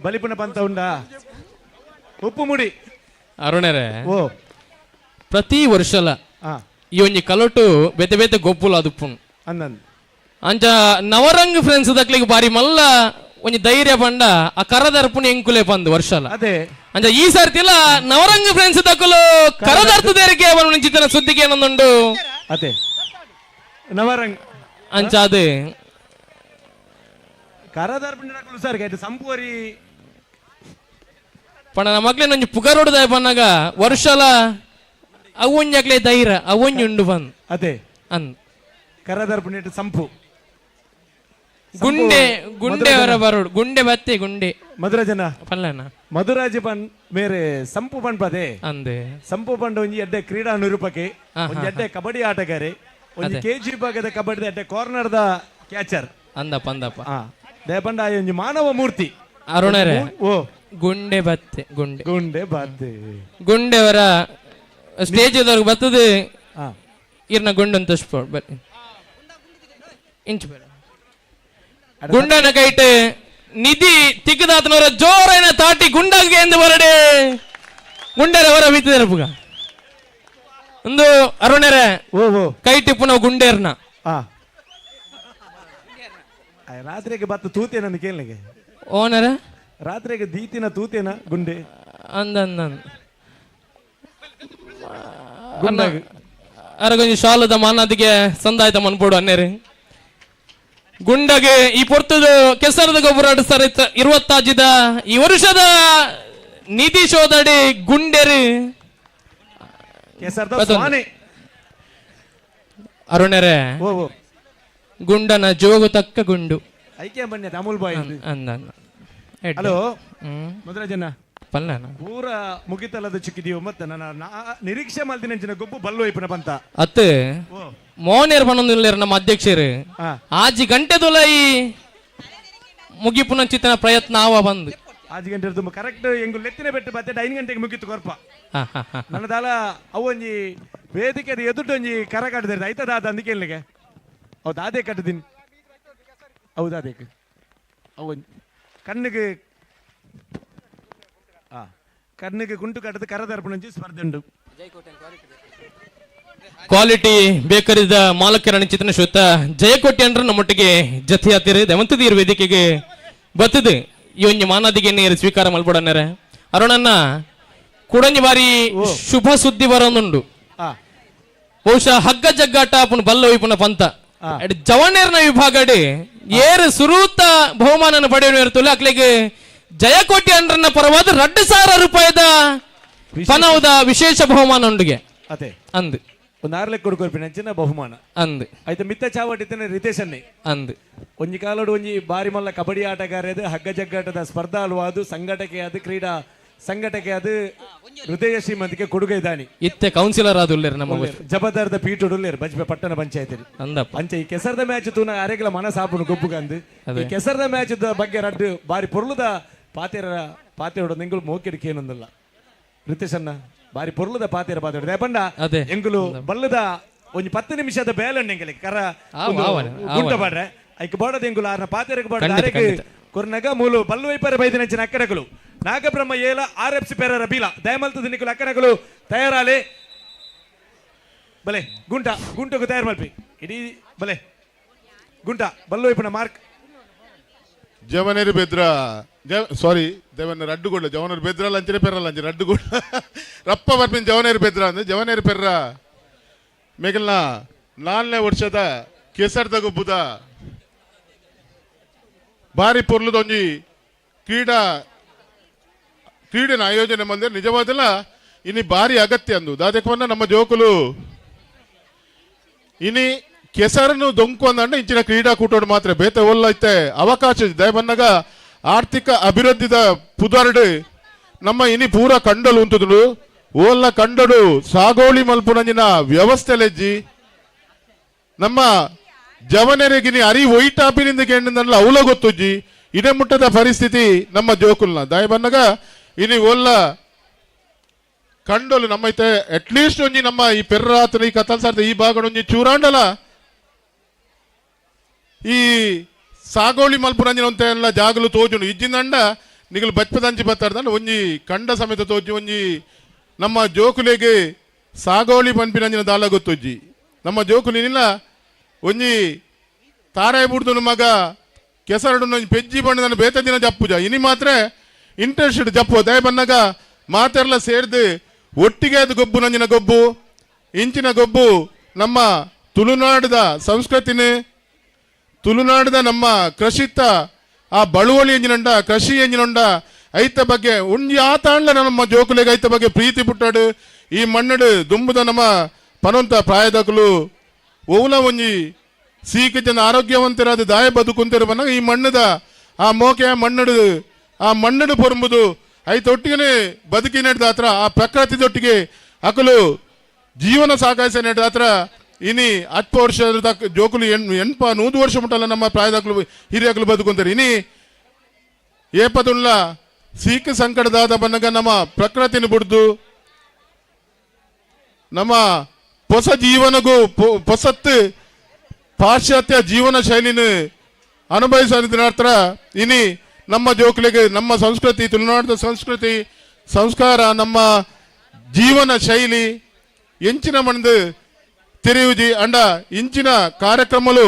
ಬಲಿಪುನ ಪಂತ ಉಂಡಾ ಉಪ್ಪು ಮುಡಿ ಅರುಣರೇ ಓ ಪ್ರತಿ ವರ್ಷಲ ಈ ಒಂಜಿ ಕಲೋಟು ಬೇತೆ ಬೇತೆ ಗೊಪ್ಪುಲ ಅದುಪ್ಪು ಅಂದಂದು ಅಂಚ ನವರಂಗ್ ಫ್ರೆಂಡ್ಸ್ ದಕ್ಲಿಗೆ ಬಾರಿ ಮಲ್ಲ ಒಂಜಿ ಧೈರ್ಯ ಪಂಡ ಆ ಕರದರ್ಪುನ ಎಂಕುಲೆ ಪಂದ್ ವರ್ಷಲ ಅದೇ ಅಂಚ ಈ ಸರ್ತಿಲ ನವರಂಗ್ ಫ್ರೆಂಡ್ಸ್ ದಕ್ಕಲು ಕರದರ್ತದೇರಿಗೆ ಅವನು ಚಿತ್ರ ಸುದ್ದಿಗೆ ಏನೊಂದುಂಡು ಅದೇ ನವರಂಗ್ ಅಂಚ ಅದು ಕರದರ್ಪುನ ಸರ್ ಸಂಪೂರಿ ಪಣ ನಮ್ಮ ಮಕ್ಳೇ ಒಂಜಿ ಪುಗರೋಡ್ದ ಪನ್ನಾಗ ವರ್ಷಲ ಅವೊಂಜಾಗ್ಲೇ ಧೈರ್ಯ ಅವೊಂಜಿ ಉಂಡು ಬಂದ್ ಅದೇ ಅಂದ್ ಕರದರ್ಪುನ ಸಂಪು ಗುಂಡೆ ಗುಂಡೆ ಅವರ ಬರೋಡು ಗುಂಡೆ ಬತ್ತೆ ಗುಂಡೆ ಮಧುರಾಜನ ಪಲ್ಲನ ಮಧುರಾಜ ಪನ್ ಮೇರೆ ಸಂಪು ಪನ್ ಪದೇ ಅಂದೆ ಸಂಪು ಪಂಡ ಒಂಜಿ ಎಡ್ಡೆ ಕ್ರೀಡಾ ನಿರೂಪಕೆ ಒಂಜಿ ಎಡ್ಡೆ ಕಬಡ್ಡಿ ಆಟಗಾರೆ ಒಂಜಿ ಕೆಜಿ ಭಾಗದ ಕಬಡ್ಡಿ ಎಡ್ಡೆ ಕಾರ್ನರ್ ದ ಕ್ಯಾಚರ್ ಅಂದಪ್ಪ ಅಂದಪ್ಪ ದೇಪಂಡ ಒಂಜಿ ಮಾನವ ಮೂರ್ತಿ ಅರುಣರೇ ಓ ಗುಂಡೆ ಬತ್ತೆ ಗುಂಡೆ ಗುಂಡೆ ಬತ್ತೆ ಗುಂಡೆ ಅವರ ಸ್ಟೇಜ್ ಬರ್ತದೆ ಇರ್ನ ಗುಂಡು ಅಂತ ಬರ್ರಿ ಇಂಚು ಬೇಡ ಗುಂಡನ ಕೈಟ್ ನಿಧಿ ತಿಕ್ಕದಾತನವರ ಜೋರನ ತಾಟಿ ಗುಂಡಗೆ ಎಂದು ಬರಡೆ ಗುಂಡರವರ ಬಿತ್ತಿದರಪುಗ ಒಂದು ಅರುಣರೇ ಕೈ ಟಿಪ್ಪು ನಾವು ಗುಂಡೇರ್ನ ರಾತ್ರಿಗೆ ಬತ್ತು ತೂತೇನ ಕೇಳಲಿಕ್ಕೆ ಓನರ ರಾತ್ರಿಗೆ ದೀತಿನ ತೂತೇನ ಗುಂಡೆ ಅಂದ ಅರಗೊಂಜಿ ಶಾಲದ ಮಾನದಿಗೆ ಸಂದಾಯ್ತ ಮನ್ಪೋಡು ಅನ್ನೇರಿ ಗುಂಡಗೆ ಈ ಪೊರ್ತದ ಕೆಸರದ ಗೊಬ್ಬರ ಸರಿತ 20 ಈ ವರ್ಷದ ನಿಧಿ ಶೋಧಡಿ ಗುಂಡೆರು ಅರುಣರೇ ಗುಂಡನ ಜೋಗು ತಕ್ಕ ಗುಂಡು ಐಕೆ ಬನ್ನಿ ಅಮೂಲ್ ಬಾಯ್ ಅಂದ ಹಲೋ ಮಧುರಾಜನ ಪಲ್ಲನ ಪೂರ ಮುಗಿತಲ್ಲದ ಚಿಕ್ಕಿದೀವ ಮತ್ತೆ ನನ್ನ ನಿರೀಕ್ಷೆ ಮಾಡ್ತೀನಿ ಗೊಬ್ಬು ಬಲ್ಲು ಐಪನ ಬಂತ ಅತ್ತೆ ಮೋನೇರ್ ಪನ್ನೊಂದಿಲ್ಲ ನಮ್ಮ ಅಧ್ಯಕ್ಷರು ಆಜಿ ಗಂಟೆ ತೊಲೈ ಮುಗಿಪುನ ಚಿತ್ತನ ಪ್ರಯತ್ನ ಆವ ಬಂದು ಆಜಿ ಗಂಟೆ ತುಂಬ ಕರೆಕ್ಟ್ ಎಂಗು ಲೆತ್ತಿನ ಬೆಟ್ಟು ಬತ್ತೆ 5 ಗಂಟೆಗೆ ಮುಗಿತು ಕೊರ್ಪ ನನ್ನದಾಲ ಅವೊಂಜಿ ವೇದಿಕೆ ಎದುಟೊಂಜಿ ಕರ ಕಟ್ಟದ ಐತದ ಅಂದಿಕೆ ಇಲ್ಲಿಗೆ ಹೌದು ಅದೇ ಕಟ್ಟದಿನಿ ಹೌದು ಅದೇ ಅವೊಂಜಿ ಕಣ್ಣಿಗೆ ಕಣ್ಣಿಗೆ ಕುಂಟು ಕಟ್ಟದ ಕರದರ್ಪಣಿ ಸ್ಪರ್ಧೆ ಉಂಟು ಕ್ವಾಲಿಟಿ ಬೇಕರಿದ ಮಾಲಕರಣ ಚಿತ್ರನ ಶ್ರೋತ ಜಯಕೋಟೆ ಅಂದ್ರೆ ನಮ್ಮೊಟ್ಟಿಗೆ ಜೊತೆ ಆತಿರಿ ದಮಂತದೀರ್ ವೇದಿಕೆಗೆ ಬರ್ತದೆ ಈ ಒಂಜಿ ಮಾನದಿಗೆ ನೀರು ಸ್ವೀಕಾರ ಮಲ್ಪಡನ್ಯಾರ ಅರುಣನ್ನ ಕುಡಂಜಿ ಬಾರಿ ಶುಭ ಸುದ್ದಿ ಬರೋದುಂಡು ಬಹುಶಃ ಹಗ್ಗ ಜಗ್ಗಾಟ ಪುನ್ ಬಲ್ಲ ಪುನ ಪಂತ ಜವನೇರ್ನ ವಿಭಾಗಡಿ ಏರು ಸುರೂತ ಬಹುಮಾನ ಪಡೆಯುವ ಅಕ್ಲಿಗೆ ಜಯಕೋಟೆ ಅಂಡ್ರನ್ನ ಪರವಾದ 2,000 ರೂಪಾಯಿದ ಪನವದ ವಿಶೇಷ ಬಹುಮಾನ ಉಂಡುಗೆ ಅದೇ ಅಂದ್ ಒಂದು 6 ಲಕ್ಷ ಕೊಡ್ಕೊಳ್ಪಿ ನಂಚಿನ ಬಹುಮಾನ ಅಂದ್ ಆಯ್ತು ಮಿತ್ತ ಚಾವಟಿದ್ದೇನೆ ರಿತೇಶನ್ನೇ ಅಂದ್ ಒಂಜಿ ಕಾಲೋಡು ಒಂಜಿ ಬಾರಿ ಮಲ್ಲ ಕಬಡ್ಡಿ ಆಟಗಾರದು ಹಗ್ಗ ಜಗ್ಗಾಟದ ಸ್ಪರ್ಧಾ ಅಲ್ವಾದು ಸಂಘಟಕೆ ಅದು ಕ್ರೀಡಾ ಸಂಘಟಕೆ ಅದು ಹೃದಯ ಶ್ರೀಮಂತಿಗೆ ಕೊಡುಗೆ ಇದ್ದಾನೆ ಇತ್ತೆ ಕೌನ್ಸಿಲರ್ ಆದುಲ್ಲೇರು ನಮ್ಮ ಜಬದಾರದ ಪೀಠುಡುಲ್ಲೇರು ಬಜ್ಬೆ ಪಟ್ಟಣ ಪಂಚಾಯತಿ ಅಂಚ ಈ ಕೆಸರದ ಮ್ಯಾಚ್ ತೂನ ಅರೆಗಳ ಮನ ಸಾಪುನು ಗೊಬ್ಬುಗಂದು ಈ ಕೆಸರದ ಮ್ಯಾಚ್ ಬಗ್ಗೆ ರಡ್ಡು ಬಾರಿ ಪೊರ್ಲುದ ಪಾತೆರ ನಿಂಗಳು ಮೋಕೆಡಿಕೆ ಏನೊಂದಲ್ಲ ರಿತೇಶನ್ನ ಬಾರಿ ಪೊರ್ಲುದ ಪಾತೆರ ಪಾತೆರ ದೇಪಂಡ ಎಂಗುಲು ಬಲ್ಲದ ಒಂಜಿ 10 ನಿಮಿಷದ ಬೇಲಣ್ಣ ಎಂಗಲಿಗೆ ಕರ ಗುಂಟ ಬಾಡ್ರೆ ಐಕ್ ಬೋಡದ ಎಂಗುಲು ಆರ್ನ ಪಾತೆರಕ್ಕೆ ಬಾಡ ಅರೆಗೆ ಕೊರ್ನಗ ಮೂಲು ಬಲ್ಲು ವೈಪರ ಬೈದಿನಂಚಿನ ಅಕ್ಕರಗಳು ನಾಗಬ್ರಹ್ಮ ಏಲ RFC ಪೆರರ ಬೀಲ ದಯಮಲ್ತದ ನಿಕುಲು ಅಕ್ಕನಗಳು ತಯಾರಾಲೆ ಬಲೆ ಗುಂಟಗೂ ತಯಾರು ಮಲ್ಪಿ ಇಡೀ ಬಲೆ ಗುಂಟ ಬಲ್ಲು ವೈಪನ ಮಾರ್ಕ್ ಜವನೇರು ಬೆದ್ರ ಸಾರಿ ದೇವನ ರಡ್ಡುಗೊಳ್ಳ ಜವನರು ಬೆದ್ರ ಲಂಚಿನ ಪೆರ್ರಲ್ಲ ಅಂಚಿ ರಡ್ಡುಗೊಳ್ಳ ರಪ್ಪ ಬರ್ಪಿನ ಜವನೇರು ಬೆದ್ರ ಅಂದ್ರೆ ಜವನೇರು ಪೆರ್ರ ಮೇಗಲ್ನ 4ನೇ ವರ್ಷದ ಕೆಸರ್ದ ಗೊಬ್ಬುದ ಬಾರಿ ಪೊರ್ಲುದೊಂಜಿ ಕ್ರೀಡೆನ ಆಯೋಜನೆ ಮಂದಿರ ನಿಜವಾದಲ್ಲ ಇನಿ ಬಾರಿ ಅಗತ್ಯ ಅಂದು ದಾದಕವನ್ನ ನಮ್ಮ ಜೋಕುಲು ಇನಿ ಕೆಸರನ್ನು ದೊಂಕು ಅಂದಂಡ ಇಂಚಿನ ಕ್ರೀಡಾಕೂಟೋಡು ಮಾತ್ರ ಬೇತೆ ಒಲ್ಲೈತೆ ಅವಕಾಶ ದಯ ಬಂದಾಗ ಆರ್ಥಿಕ ಅಭಿವೃದ್ಧಿದ ಪುದಾರ್ಡ್ ನಮ್ಮ ಇನಿ ಪೂರ ಕಂಡಲು ಉಂತುದು ಓಲ್ಲ ಕಂಡಡು ಸಾಗೋಳಿ ಮಲ್ಪುನಂಜಿನ ವ್ಯವಸ್ಥೆಲೆಜ್ಜಿ ನಮ್ಮ ಜವನೆರೆಗಿನಿ ಅರಿ ಒಯ್ಟಾಪಿನಿಂದ ಕೇಂದ್ರಲ್ಲ ಅವಲ ಗೊತ್ತುಜ್ಜಿ ಇಡೆ ಮುಟ್ಟದ ಪರಿಸ್ಥಿತಿ ನಮ್ಮ ಜೋಕುಲ್ನ ದಾಯ ಬನ್ನಗ ಇನಿ ಓಲ್ಲ ಕಂಡೋಲು ನಮ್ಮ ಐತೆ ಅಟ್ಲೀಸ್ಟ್ ಒಂಜಿ ನಮ್ಮ ಈ ಪೆರ್ರಾತನ ಈ ಕತ್ತಲ್ಸಾರ್ದ ಈ ಭಾಗ ಒಂಜಿ ಚೂರಾಂಡಲ ಈ ಸಾಗೋಳಿ ಮಲ್ಪುರಂಜಿನ ಅಂತ ಎಲ್ಲ ಜಾಗಲು ತೋಜುಂಡು ಇಜ್ಜಿಂದಂಡ ನಿಗಲು ಬಚ್ಚಪದಂಚಿ ಬತ್ತಾರ್ದಂಡ ಒಂಜಿ ಕಂಡ ಸಮೇತ ತೋಜಿ ಒಂಜಿ ನಮ್ಮ ಜೋಕುಲೆಗೆ ಸಾಗೋಳಿ ಪಂಪಿನಂಜಿನ ದಾಲ ಗೊತ್ತೊಜ್ಜಿ ನಮ್ಮ ಜೋಕುಲಿನಿಲ್ಲ ಒಂಜಿ ತಾರಾಯ ಬುಡ್ದು ಮಗ ಕೆಸರಡು ಪೆಜ್ಜಿ ಬಣ್ಣದ ಬೇತ ದಿನ ಜಪ್ಪುಜ ಇನಿ ಮಾತ್ರ ಇಂಟ್ರೆಸ್ಟ್ ಜಪ್ಪು ದಯ ಬನ್ನಗ ಮಾತೆಲ್ಲ ಸೇರ್ದು ಒಟ್ಟಿಗೆ ಅದು ಗೊಬ್ಬು ನಂಜಿನ ಗೊಬ್ಬು ಇಂಚಿನ ಗೊಬ್ಬು ನಮ್ಮ ತುಳುನಾಡದ ಸಂಸ್ಕೃತಿನೇ ತುಳುನಾಡದ ನಮ್ಮ ಕೃಷಿತ್ತ ಆ ಬಳುವಳಿ ಎಂಜಿನಂಡ ಕೃಷಿ ಎಂಜಿನಂಡ ಐತ ಬಗ್ಗೆ ಉಂಜಿ ಆತಾಂಡ್ಲ ನಮ್ಮ ಜೋಕುಲೆಗೆ ಐತ ಬಗ್ಗೆ ಪ್ರೀತಿ ಪುಟ್ಟಾಡು ಈ ಮಣ್ಣಡು ದುಂಬುದ ನಮ್ಮ ಪನೊಂತ ಪ್ರಾಯದಕಲು ಓಲ ಒಂಜಿ ಸೀಕ ಜನ ಆರೋಗ್ಯವಂತರಾದ ದಾಯ ಬದುಕುಂತಿರು ಬನ್ನಾಗ ಈ ಮಣ್ಣದ ಆ ಮೋಕೆ ಆ ಮಣ್ಣಡು ಪೊರಂಬುದು ಐತೊಟ್ಟಿಗೆ ಬದುಕಿ ನಡೆದ ಹತ್ರ ಆ ಪ್ರಕೃತಿದೊಟ್ಟಿಗೆ ಅಕಲು ಜೀವನ ಸಾಕಾಯಿಸ ನಡೆದ ಹತ್ರ ಇನಿ 10 ವರ್ಷದ ಜೋಕುಲು 100 ವರ್ಷ ಮುಟ್ಟಲ್ಲ ನಮ್ಮ ಪ್ರಾಯದಕಲು ಹಿರಿಯಕಲು ಬದುಕುಂತಾರೆ ಇನಿ ಏಪದುಳ್ಳ ಸೀಕ ಸಂಕಟದಾದ ಬನ್ನಗ ನಮ್ಮ ಪ್ರಕೃತಿನ ಬಿಡ್ದು ನಮ್ಮ ಹೊಸ ಜೀವನಗೂ ಹೊಸತ್ತು ಪಾಶ್ಚಾತ್ಯ ಜೀವನ ಶೈಲಿನ ಅನುಭವಿಸಿದ ನಂತರ ಇನಿ ನಮ್ಮ ಜೋಕುಲಿಗೆ ನಮ್ಮ ಸಂಸ್ಕೃತಿ ತುಳುನಾಡದ ಸಂಸ್ಕೃತಿ ಸಂಸ್ಕಾರ ನಮ್ಮ ಜೀವನ ಶೈಲಿ ಎಂಚಿನ ಮಣ್ಣು ತಿರುವುಜಿ ಅಂಡ ಇಂಚಿನ ಕಾರ್ಯಕ್ರಮಲು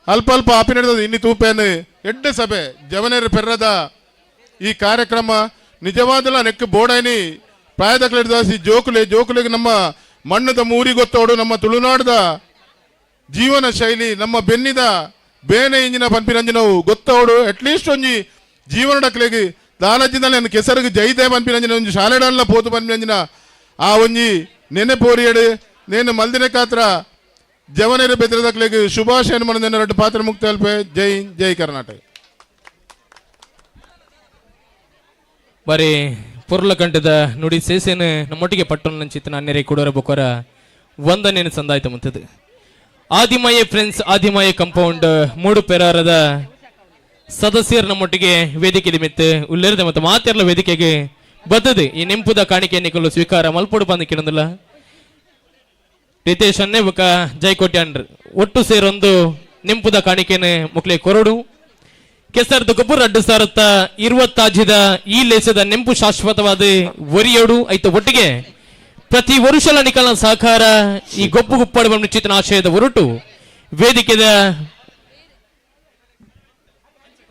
ಅಲ್ಪ ಅಲ್ಪ ಆಪಿ ನಡೆದ ಇನ್ನಿ ತೂಪೇನು ಎಡ್ಡೆ ಸಭೆ ಜವನೇರು ಪೆರ್ರದ ಈ ಕಾರ್ಯಕ್ರಮ ನಿಜವಾದಲ್ಲ ನೆಕ್ ಬೋಡೈನಿ ಪ್ರಾಯದಕ್ಲಿಡ್ದಾಸಿ ಜೋಕುಲಿಗೆ ನಮ್ಮ ಮಣ್ಣದ ಮೂರಿ ಗೊತ್ತೋಡು ನಮ್ಮ ತುಳುನಾಡದ ಜೀವನ ಶೈಲಿ ನಮ್ಮ ಬೆನ್ನಿದ ಬೇನೆ ಇಂಜಿನ ಪಂಪಿನಂಜಿನವು ಗೊತ್ತೋಡು ಅಟ್ಲೀಸ್ಟ್ ಒಂಜಿ ಜೀವನ ಡಕ್ಲೆಗೆ ದಾಲಜ್ಜಿನಲ್ಲಿ ಕೆಸರಿಗೆ ಜೈದೇ ಪಂಪಿನಂಜಿನ ಒಂಜಿ ಶಾಲೆಡಲ್ಲ ಪೋತು ಪಂಪಿನಂಜಿನ ಆ ಒಂಜಿ ನೆನೆ ಪೋರಿಯಡು ನೇನು ಮಲ್ದಿನ ಕಾತ್ರ ಜವನೇರು ಬೆದರದಕ್ಲೆಗೆ ಶುಭಾಶಯ ಮನ ರಡ್ಡು ಪಾತ್ರ ಮುಕ್ತ ಅಲ್ಪೆ ಜೈ ಕರ್ನಾಟಕ ಬಾರಿ ಪುರ್ಲಕಂಠದ ನುಡಿ ಸೇಸೇನು ನಮ್ಮೊಟ್ಟಿಗೆ ಪಟ್ಟಣ ಚಿತ್ತನ ಅನ್ನೆರೆ ಕೊಡೋರ ಬೊಕ್ಕರ ಒಂದನೇನು ಸಂದಾಯ್ತ ಮುಂತದು ಆದಿಮಯ ಫ್ರೆಂಡ್ಸ್ ಆದಿಮಯ ಕಂಪೌಂಡ್ ಮೂಡು ಪೆರಾರದ ಸದಸ್ಯರು ನಮ್ಮೊಟ್ಟಿಗೆ ವೇದಿಕೆ ಮಿತ್ತು ಉಲ್ಲೇರದ ಮತ್ತು ಮಾತೆರ್ಲ ವೇದಿಕೆಗೆ ಬದ್ದದು ಈ ನೆಂಪುದ ಕಾಣಿಕೆಯನ್ನು ಸ್ವೀಕಾರ ಮಲ್ಪೊಡು ಬಂದು ಕಿಣದಿಲ್ಲ ರಿತೇಶ್ ಅನ್ನೇ ಬೊಕ ಜೈಕೋಟ್ಯಾಂಡ್ರು ಒಟ್ಟು ಸೇರೊಂದು ನೆಂಪುದ ಕಾಣಿಕೆನ ಮುಕ್ಲೆ ಕೊರಡು ಕೆಸರದ ಗೊಬ್ಬರ ಅಡ್ಡು ಸಾರತ್ತ 20 ಆಜಿದ ಈ ಲೇಸದ ನೆಂಪು ಶಾಶ್ವತವಾದ ಒರಿಯೋಡು ಐತ ಒಟ್ಟಿಗೆ ಪ್ರತಿ ವರುಷಲ ನಿಕಲನ ಸಹಕಾರ ಈ ಗೊಬ್ಬು ಗುಪ್ಪಾಡು ನಿಶ್ಚಿತನ ಆಶಯದ ಹೊರಟು ವೇದಿಕೆದ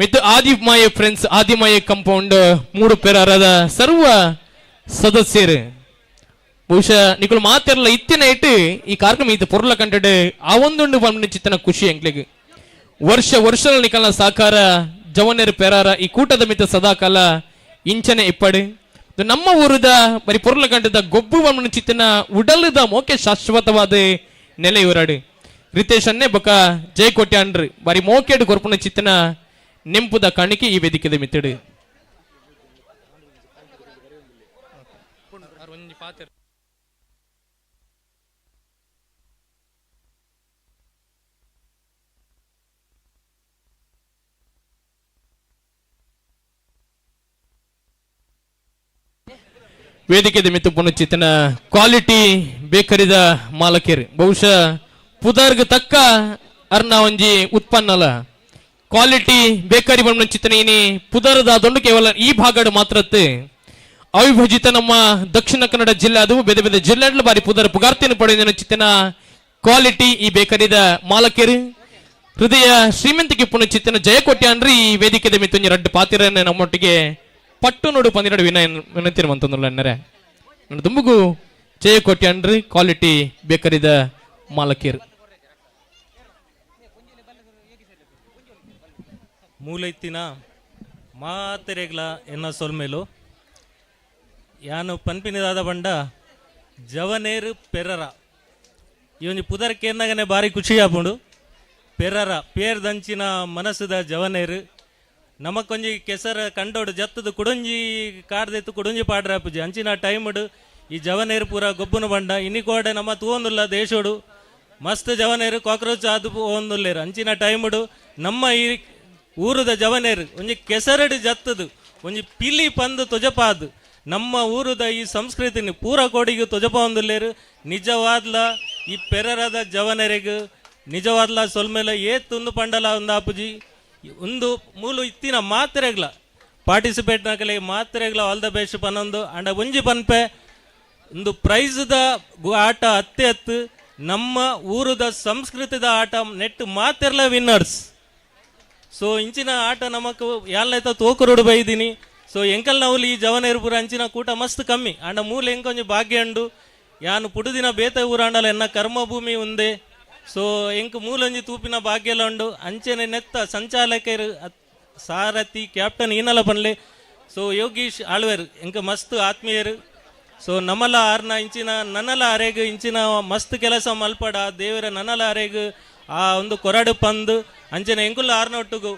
ಮಿತ್ತು ಆದಿಮಯ ಫ್ರೆಂಡ್ಸ್ ಆದಿಮಯ ಕಂಪೌಂಡ್ ಮೂಡು ಪೆರಾರದ ಸರ್ವ ಸದಸ್ಯರು ಬಹುಶಃ ನಿಕಲು ಮಾತೆರಲ್ಲ ಇತ್ತಿನ ಇಟ್ಟು ಈ ಕಾರ್ಯಕ್ರಮ ಇದು ಪೊರ್ಲ ಕಂಡಡೆ ಆ ಒಂದೊಂದು ನಿಶ್ಚಿತನ ಖುಷಿ ಎಂಕ್ಲೆಗೆ ವರ್ಷ ನಿಕಲನ ಸಹಕಾರ ಜವನೇರು ಪೆರಾರ ಈ ಕೂಟದ ಮಿತ್ತ ಸದಾಕಾಲ ಇಂಚನೆ ಇಪ್ಪಡು ನಮ್ಮ ಊರದ ಬರೀ ಪೊರ್ಲ ಕಂಡದ ಗೊಬ್ಬು ನಿಶ್ಚಿತನ ಉಡಲದ ಮೋಕೆ ಶಾಶ್ವತವಾದ ನೆಲೆ ಇವರಾಡು ರಿತೇಶ್ ಅನ್ನೇ ಬೊಕ ಜೈಕೋಟ್ಯಾಂಡ್ರು ಬಾರಿ ಮೋಕೆಡು ಕೊರ್ಪುನ ಚಿತ್ತನ ನೆಂಪುದ ಕಾಣಿಕೆ ಈ ವೇದಿಕೆದ ಮಿತ್ತಡು ವೇದಿಕೆದ ಮಿತ್ತು ಪುನಚಿತ್ತನ ಕ್ವಾಲಿಟಿ ಬೇಕರಿದ ಮಾಲಕರು ಬಹುಶಃ ಪುದರ್ಗ ತಕ್ಕ ಅರ್ನ ಒಂಜಿ ಉತ್ಪನ್ನಲ ಕ್ವಾಲಿಟಿ ಬೇಕರಿ ಬಂದ ಚಿತ್ತನ ಇನಿ ಪುದರದ ದೊಂಡು ಕೇವಲ ಈ ಭಾಗಡು ಮಾತ್ರತ್ತೆ ಅವಿಭಜಿತ ನಮ್ಮ ದಕ್ಷಿಣ ಕನ್ನಡ ಜಿಲ್ಲೆ ಅದು ಬೇರೆ ಬೇರೆ ಜಿಲ್ಲೆ ಬಾರಿ ಪುದರ ಪುಗಾರ್ತಿಯನ್ನು ಪಡೆದ ಚಿತ್ತನ ಕ್ವಾಲಿಟಿ ಈ ಬೇಕರಿದ ಮಾಲಕರು ಹೃದಯ ಶ್ರೀಮಂತಿಕೆ ಪುನ ಚಿತ್ತನ ಜಯಕೋಟ್ಯಾನ್ರಿ ಈ ವೇದಿಕೆದ ಮಿತ್ತೊಂಜಿ ರಡ್ಡು ಪಾತಿರನ್ನ ನಮ್ಮೊಟ್ಟಿಗೆ ಪಟ್ಟು ನೋಡು ಪಂದಿರಡು ವಿನಂತಿನ ಮಂತಂದುಲ್ಲ ಅನ್ನರೆ ನನ್ನ ದುಂಬುಗು ಜಯಕೋಟ್ಯಾನ್ರಿ ಕ್ವಾಲಿಟಿ ಬೇಕರಿದ ಮಾಲಕರು ಮೂಲೈತಿನ ಮಾತೆರೆಗ್ಲ ಎನ್ನ ಸೊಲ್ಮೇಲು ಯಾನು ಪನ್ಪಿನಿದಾದ ಬಂಡ ಜವನೇರು ಪೆರರ ಇವನು ಪುದರ್ಕೆ ಎನ್ನಗನೆ ಭಾರಿ ಖುಷಿ ಆಪುಂಡು ಪೆರರ ಪೇರ್ ದಂಚಿನ ಮನಸ್ಸುದ ಜವನೇರು ನಮಕೊಂಜಿ ಕೆಸರ ಕಂಡೋಡು ಜತ್ತದು ಕುಡಂಜಿ ಕಾಡ್ದೆತ್ತು ಕುಡಂಜಿ ಪಾಡ್ರ ಅಪ್ಪುಜಿ ಅಂಚಿನ ಟೈಮ್ಡು ಈ ಜವನೇರು ಪೂರ ಗೊಬ್ಬನ ಬಂಡ ಇನ್ನಿಕೋಡೆ ನಮ್ಮ ತೂವೊಂದುಲ್ಲ ದೇಶೋಡು ಮಸ್ತ್ ಜವನೇರು ಕಾಕ್ರೋಚ್ ಆದು ಒಂದುಲ್ಲೇರು ಅಂಚಿನ ಟೈಮ್ಡು ನಮ್ಮ ಈ ಊರದ ಜವನೇರು ಒಂಜಿ ಕೆಸರಡು ಜತ್ತದು ಒಂಜಿ ಪಿಲಿ ಪಂದು ತೊಜಪಾದು ನಮ್ಮ ಊರದ ಈ ಸಂಸ್ಕೃತಿನಿ ಪೂರ ಕೋಡಿಗೂ ತೊಜಪ ಒಂದುಲ್ಲೇರು ನಿಜವಾದ್ಲ ಈ ಪೆರರದ ಜವನರೆಗೂ ನಿಜವಾದ್ಲ ಸೊಲ್ಮೇಲ ಏತ್ತೊಂದು ಪಂಡಲ ಒಂದು ಆಪುಜಿ ಒಂದು ಮೂಲು ಇತ್ತಿನ ಮಾತ್ರೆಗ್ಲ ಪಾರ್ಟಿಸಿಪೇಟ್ ನಾಕಲೆ ಮಾತ್ರೆಗ್ಲ ಆಲ್ ದ ಬೆಸ್ಟ್ ಪನ್ನೊಂದು ಅಂಡ ಒಂಜಿ ಪನ್ಪೆ ಒಂದು ಪ್ರೈಸ್ದ ಆಟ ಹತ್ತೆ ಹತ್ತು ನಮ್ಮ ಊರದ ಸಂಸ್ಕೃತಿದ ಆಟ ನೆಟ್ ಮಾತೆರ್ಲ ವಿನ್ನರ್ಸ್. ಸೊ ಇಂಚಿನ ಆಟ ನಮಕ್ ಯಾಲ್ನೈತ ತೋಕುರುಡು ಬೈದಿನಿ. ಸೊ ಎಂಕಲ್ ನವಲಿ ಈ ಜವನೇರು ಪೂರ ಅಂಚಿನ ಕೂಟ ಮಸ್ತ್ ಕಮ್ಮಿ ಅಂಡ ಮೂಲ ಎಂಕೊಂಜಿ ಭಾಗ್ಯ ಉಂಡು ಯಾನು ಪುಡುದಿನ ಬೇತ ಊರಾಂಡಲ ಎನ್ನ ಕರ್ಮಭೂಮಿ ಉಂದೆ. ಸೊ ಎಂಕ್ ಮೂಲೊಂಜಿ ತೂಪಿನ ಭಾಗ್ಯಲ ಉಂಡು ಅಂಚೆನೆ ನೆತ್ತ ಸಂಚಾಲಕರು ಸಾರಥಿ ಕ್ಯಾಪ್ಟನ್ ಏನಲ್ಲ ಪನ್ಲೆ. ಸೊ ಯೋಗೀಶ್ ಆಳ್ವೇರು ಎಂಕ ಮಸ್ತ್ ಆತ್ಮೀಯರು. ಸೊ ನಮ್ಮಲ ಆರ್ನ ಇಂಚಿನ ನನ್ನಲ ಅರೆಗು ಇಂಚಿನ ಮಸ್ತ್ ಕೆಲಸ ಮಲ್ಪಡ ದೇವರ ನನ್ನಲ ಅರೆಗು ಆ ಒಂದು ಕೊರಡು ಪಂದು ಅಂಚೆನ ಎಂಕುಲ್ಲ ಆರ್ನೊಟ್ಟುಗು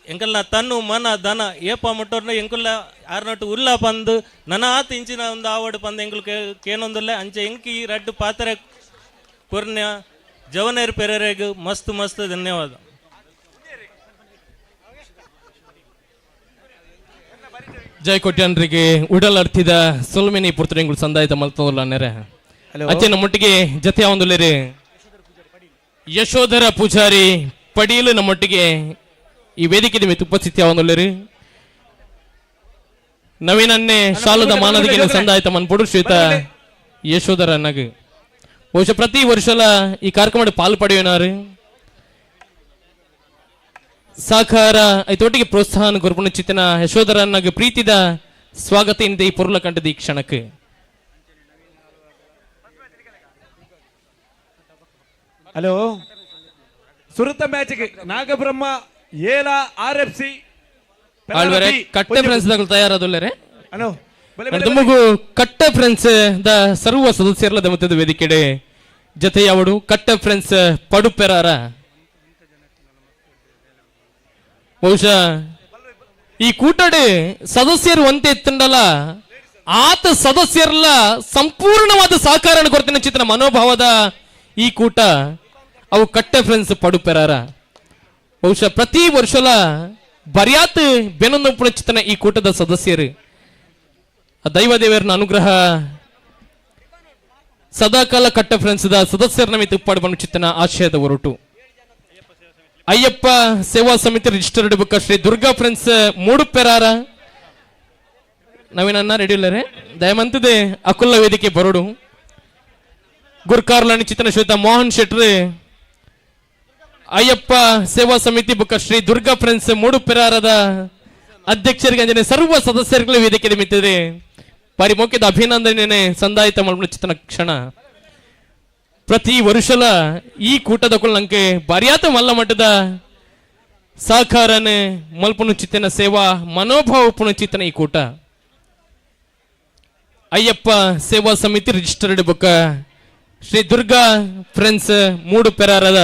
ಎಂಕಲ್ನ ತನ್ನು ಮನ ದನ ಏಪ ಮುಟ್ಟೋರ್ನ ಎಂಕುಲ್ಲ ಆರ್ನೊಟ್ಟು ಉಲ್ಲ ಪಂದು ನನ್ನ ಆತ ಇಂಚಿನ ಒಂದು ಆವಡು ಪಂದು ಎಂಕುಲ್ ಕೇನೊಂದುಲ್ಲ ಅಂಚೆ ಎಂಕಿ ರಡ್ಡು ಪಾತ್ರೆ ಪೂರ್ಣ್ಯ ಜವನೇರು ಪೆರರೆಗು ಮಸ್ತ್ ಮಸ್ತ್ ಧನ್ಯವಾದ. ಜೈ ಕೊಟ್ಯಾನ್ರಿಗೆ ಉಡಲ್ ಅರ್ಥಿದ ಸೊಲ್ಮೆನಿ ಪುರ್ತರೆಂಗುಳು ಸಂದಾಯಿತ ಮಲ್ತೋಲ್ಲ ನೆರೆ ಅಚ್ಚನ ಮೊಟ್ಟಿಗೆ ಜತೆ ಒಂದುಲೇರಿ ಯಶೋಧರ ಪೂಜಾರಿ ಪಡೀಲು ನಮ್ಮೊಟ್ಟಿಗೆ ಈ ವೇದಿಕೆ ಮೇಲೆ ಉಪಸ್ಥಿತಿ ಒಂದುಲೇರಿ ನವೀನನ್ನೇ ಶಾಲದ ಮಾನದಿಗೆ ಸಂದಾಯಿತ ಮನ್ಪೊಡು ಶ್ವೇತ ಯಶೋಧರ ನಗು ಬಹುಶಃ ಪ್ರತಿ ವರ್ಷಲ ಈ ಕಾರ್ಯಕ್ರಮ ಪಾಲು ಪಡೆಯೋನಾರು ಸಹಕಾರ ಐತೊಟ್ಟಿಗೆ ಪ್ರೋತ್ಸಾಹನ ಕೊರ್ಪುಣ ಚಿತ್ತನ ಯಶೋಧರನ್ನಾಗ ಪ್ರೀತಿದ ಸ್ವಾಗತ ಇಂದ ಈ ಪೊರ್ಲ ಕಂಡದ ಈ ಕ್ಷಣಕ್ಕೆ ಹಲೋ ಸುರತ ಮ್ಯಾಚ್ಗೆ ನಾಗಬ್ರಹ್ಮ ಏಲ RFC ಕಟ್ಟೆ ಫ್ರೆಂಡ್ಸ್ ತಯಾರಾದಲ್ಲರೆ ಹಲೋ ತುಮಗು ಕಟ್ಟೆ ಫ್ರೆಂಡ್ಸ್ ದ ಸರ್ವ ಸದಸ್ಯರ್ಲ ದಮತದ ವೇದಿಕೆಡೆ ಜತೆಯಾವಡು ಕಟ್ಟೆ ಫ್ರೆಂಡ್ಸ್ ಪಡುಪೆರಾರ ಬಹುಶಃ ಈ ಕೂಟಡೆ ಸದಸ್ಯರು ಒಂತೆ ಎತ್ತಂಡಲ್ಲ ಆತ ಸದಸ್ಯರಲ್ಲ ಸಂಪೂರ್ಣವಾದ ಸಹಕಾರ ಕೊಡ್ತಿನ ಚಿತ್ರ ಮನೋಭಾವದ ಈ ಕೂಟ ಅವು ಕಟ್ಟೆ ಫ್ರೆಂಡ್ಸ್ ಪಡುಪೆರಾರ ಬಹುಶಃ ಪ್ರತಿ ವರ್ಷಲ ಬರ್ಯಾತ್ ಬೆನೊಂದು ಚಿತ್ತನ ಈ ಕೂಟದ ಸದಸ್ಯರು ದೈವ ದೇವರನ ಅನುಗ್ರಹ ಸದಾಕಾಲ ಕಟ್ಟ ಫ್ರೆಂಡ್ಸ್ ದ ಸದಸ್ಯರ ನಮಿತ ಉಪ್ಪಾಡು ಬಣ್ಣ ಚಿತ್ತನ ಆಶಯದ ಹೊರಟು ಅಯ್ಯಪ್ಪ ಸೇವಾ ಸಮಿತಿ ರಿಜಿಸ್ಟರ್ಡ್ ಬುಕ್ ಶ್ರೀ ದುರ್ಗಾ ಫ್ರೆಂಡ್ಸ್ ಮೂಡುಪೆರಾರ ನವೀನನ್ನ ರೆಡಿ ಇಲ್ಲರೆ ದಯಮಂತದೆ ಅಕುಲ್ಲ ವೇದಿಕೆ ಬರೋಡು ಗುರ್ಕಾರ್ಲನಿ ಚಿತ್ತನ ಶ್ವೇತ ಮೋಹನ್ ಶೆಟ್ರಿ ಅಯ್ಯಪ್ಪ ಸೇವಾ ಸಮಿತಿ ಬುಕ್ ಶ್ರೀ ದುರ್ಗಾ ಫ್ರೆಂಡ್ಸ್ ಮೂಡುಪೆರಾರದ ಅಧ್ಯಕ್ಷರಿಗೆ ಅಂಜನೆ ಸರ್ವ ಸದಸ್ಯರುಗಳ ವೇದಿಕೆ ಮಿತ್ತಿದೆ ಬಾರಿ ಮುಖ್ಯದ ಅಭಿನಂದನೆ ಸಂದಾಯಿತ ಮಲ್ಪನ ಚಿತ್ತನ ಕ್ಷಣ ಪ್ರತಿ ವರ್ಷಲ ಈ ಕೂಟದ ನಂಗೆ ಬಾರಿಯಾತ ಮಲ್ಲ ಮಟ್ಟದ ಸಹಕಾರನೆ ಮಲ್ಪನು ಚಿತ್ತನ ಸೇವಾ ಮನೋಭಾವ ಪುಣ ಚಿತ್ತನ ಈ ಕೂಟ ಅಯ್ಯಪ್ಪ ಸೇವಾ ಸಮಿತಿ ರಿಜಿಸ್ಟರ್ಡ್ ಬುಕ್ ಶ್ರೀ ದುರ್ಗಾ ಫ್ರೆಂಡ್ಸ್ ಮೂಡುಪೆರಾರದ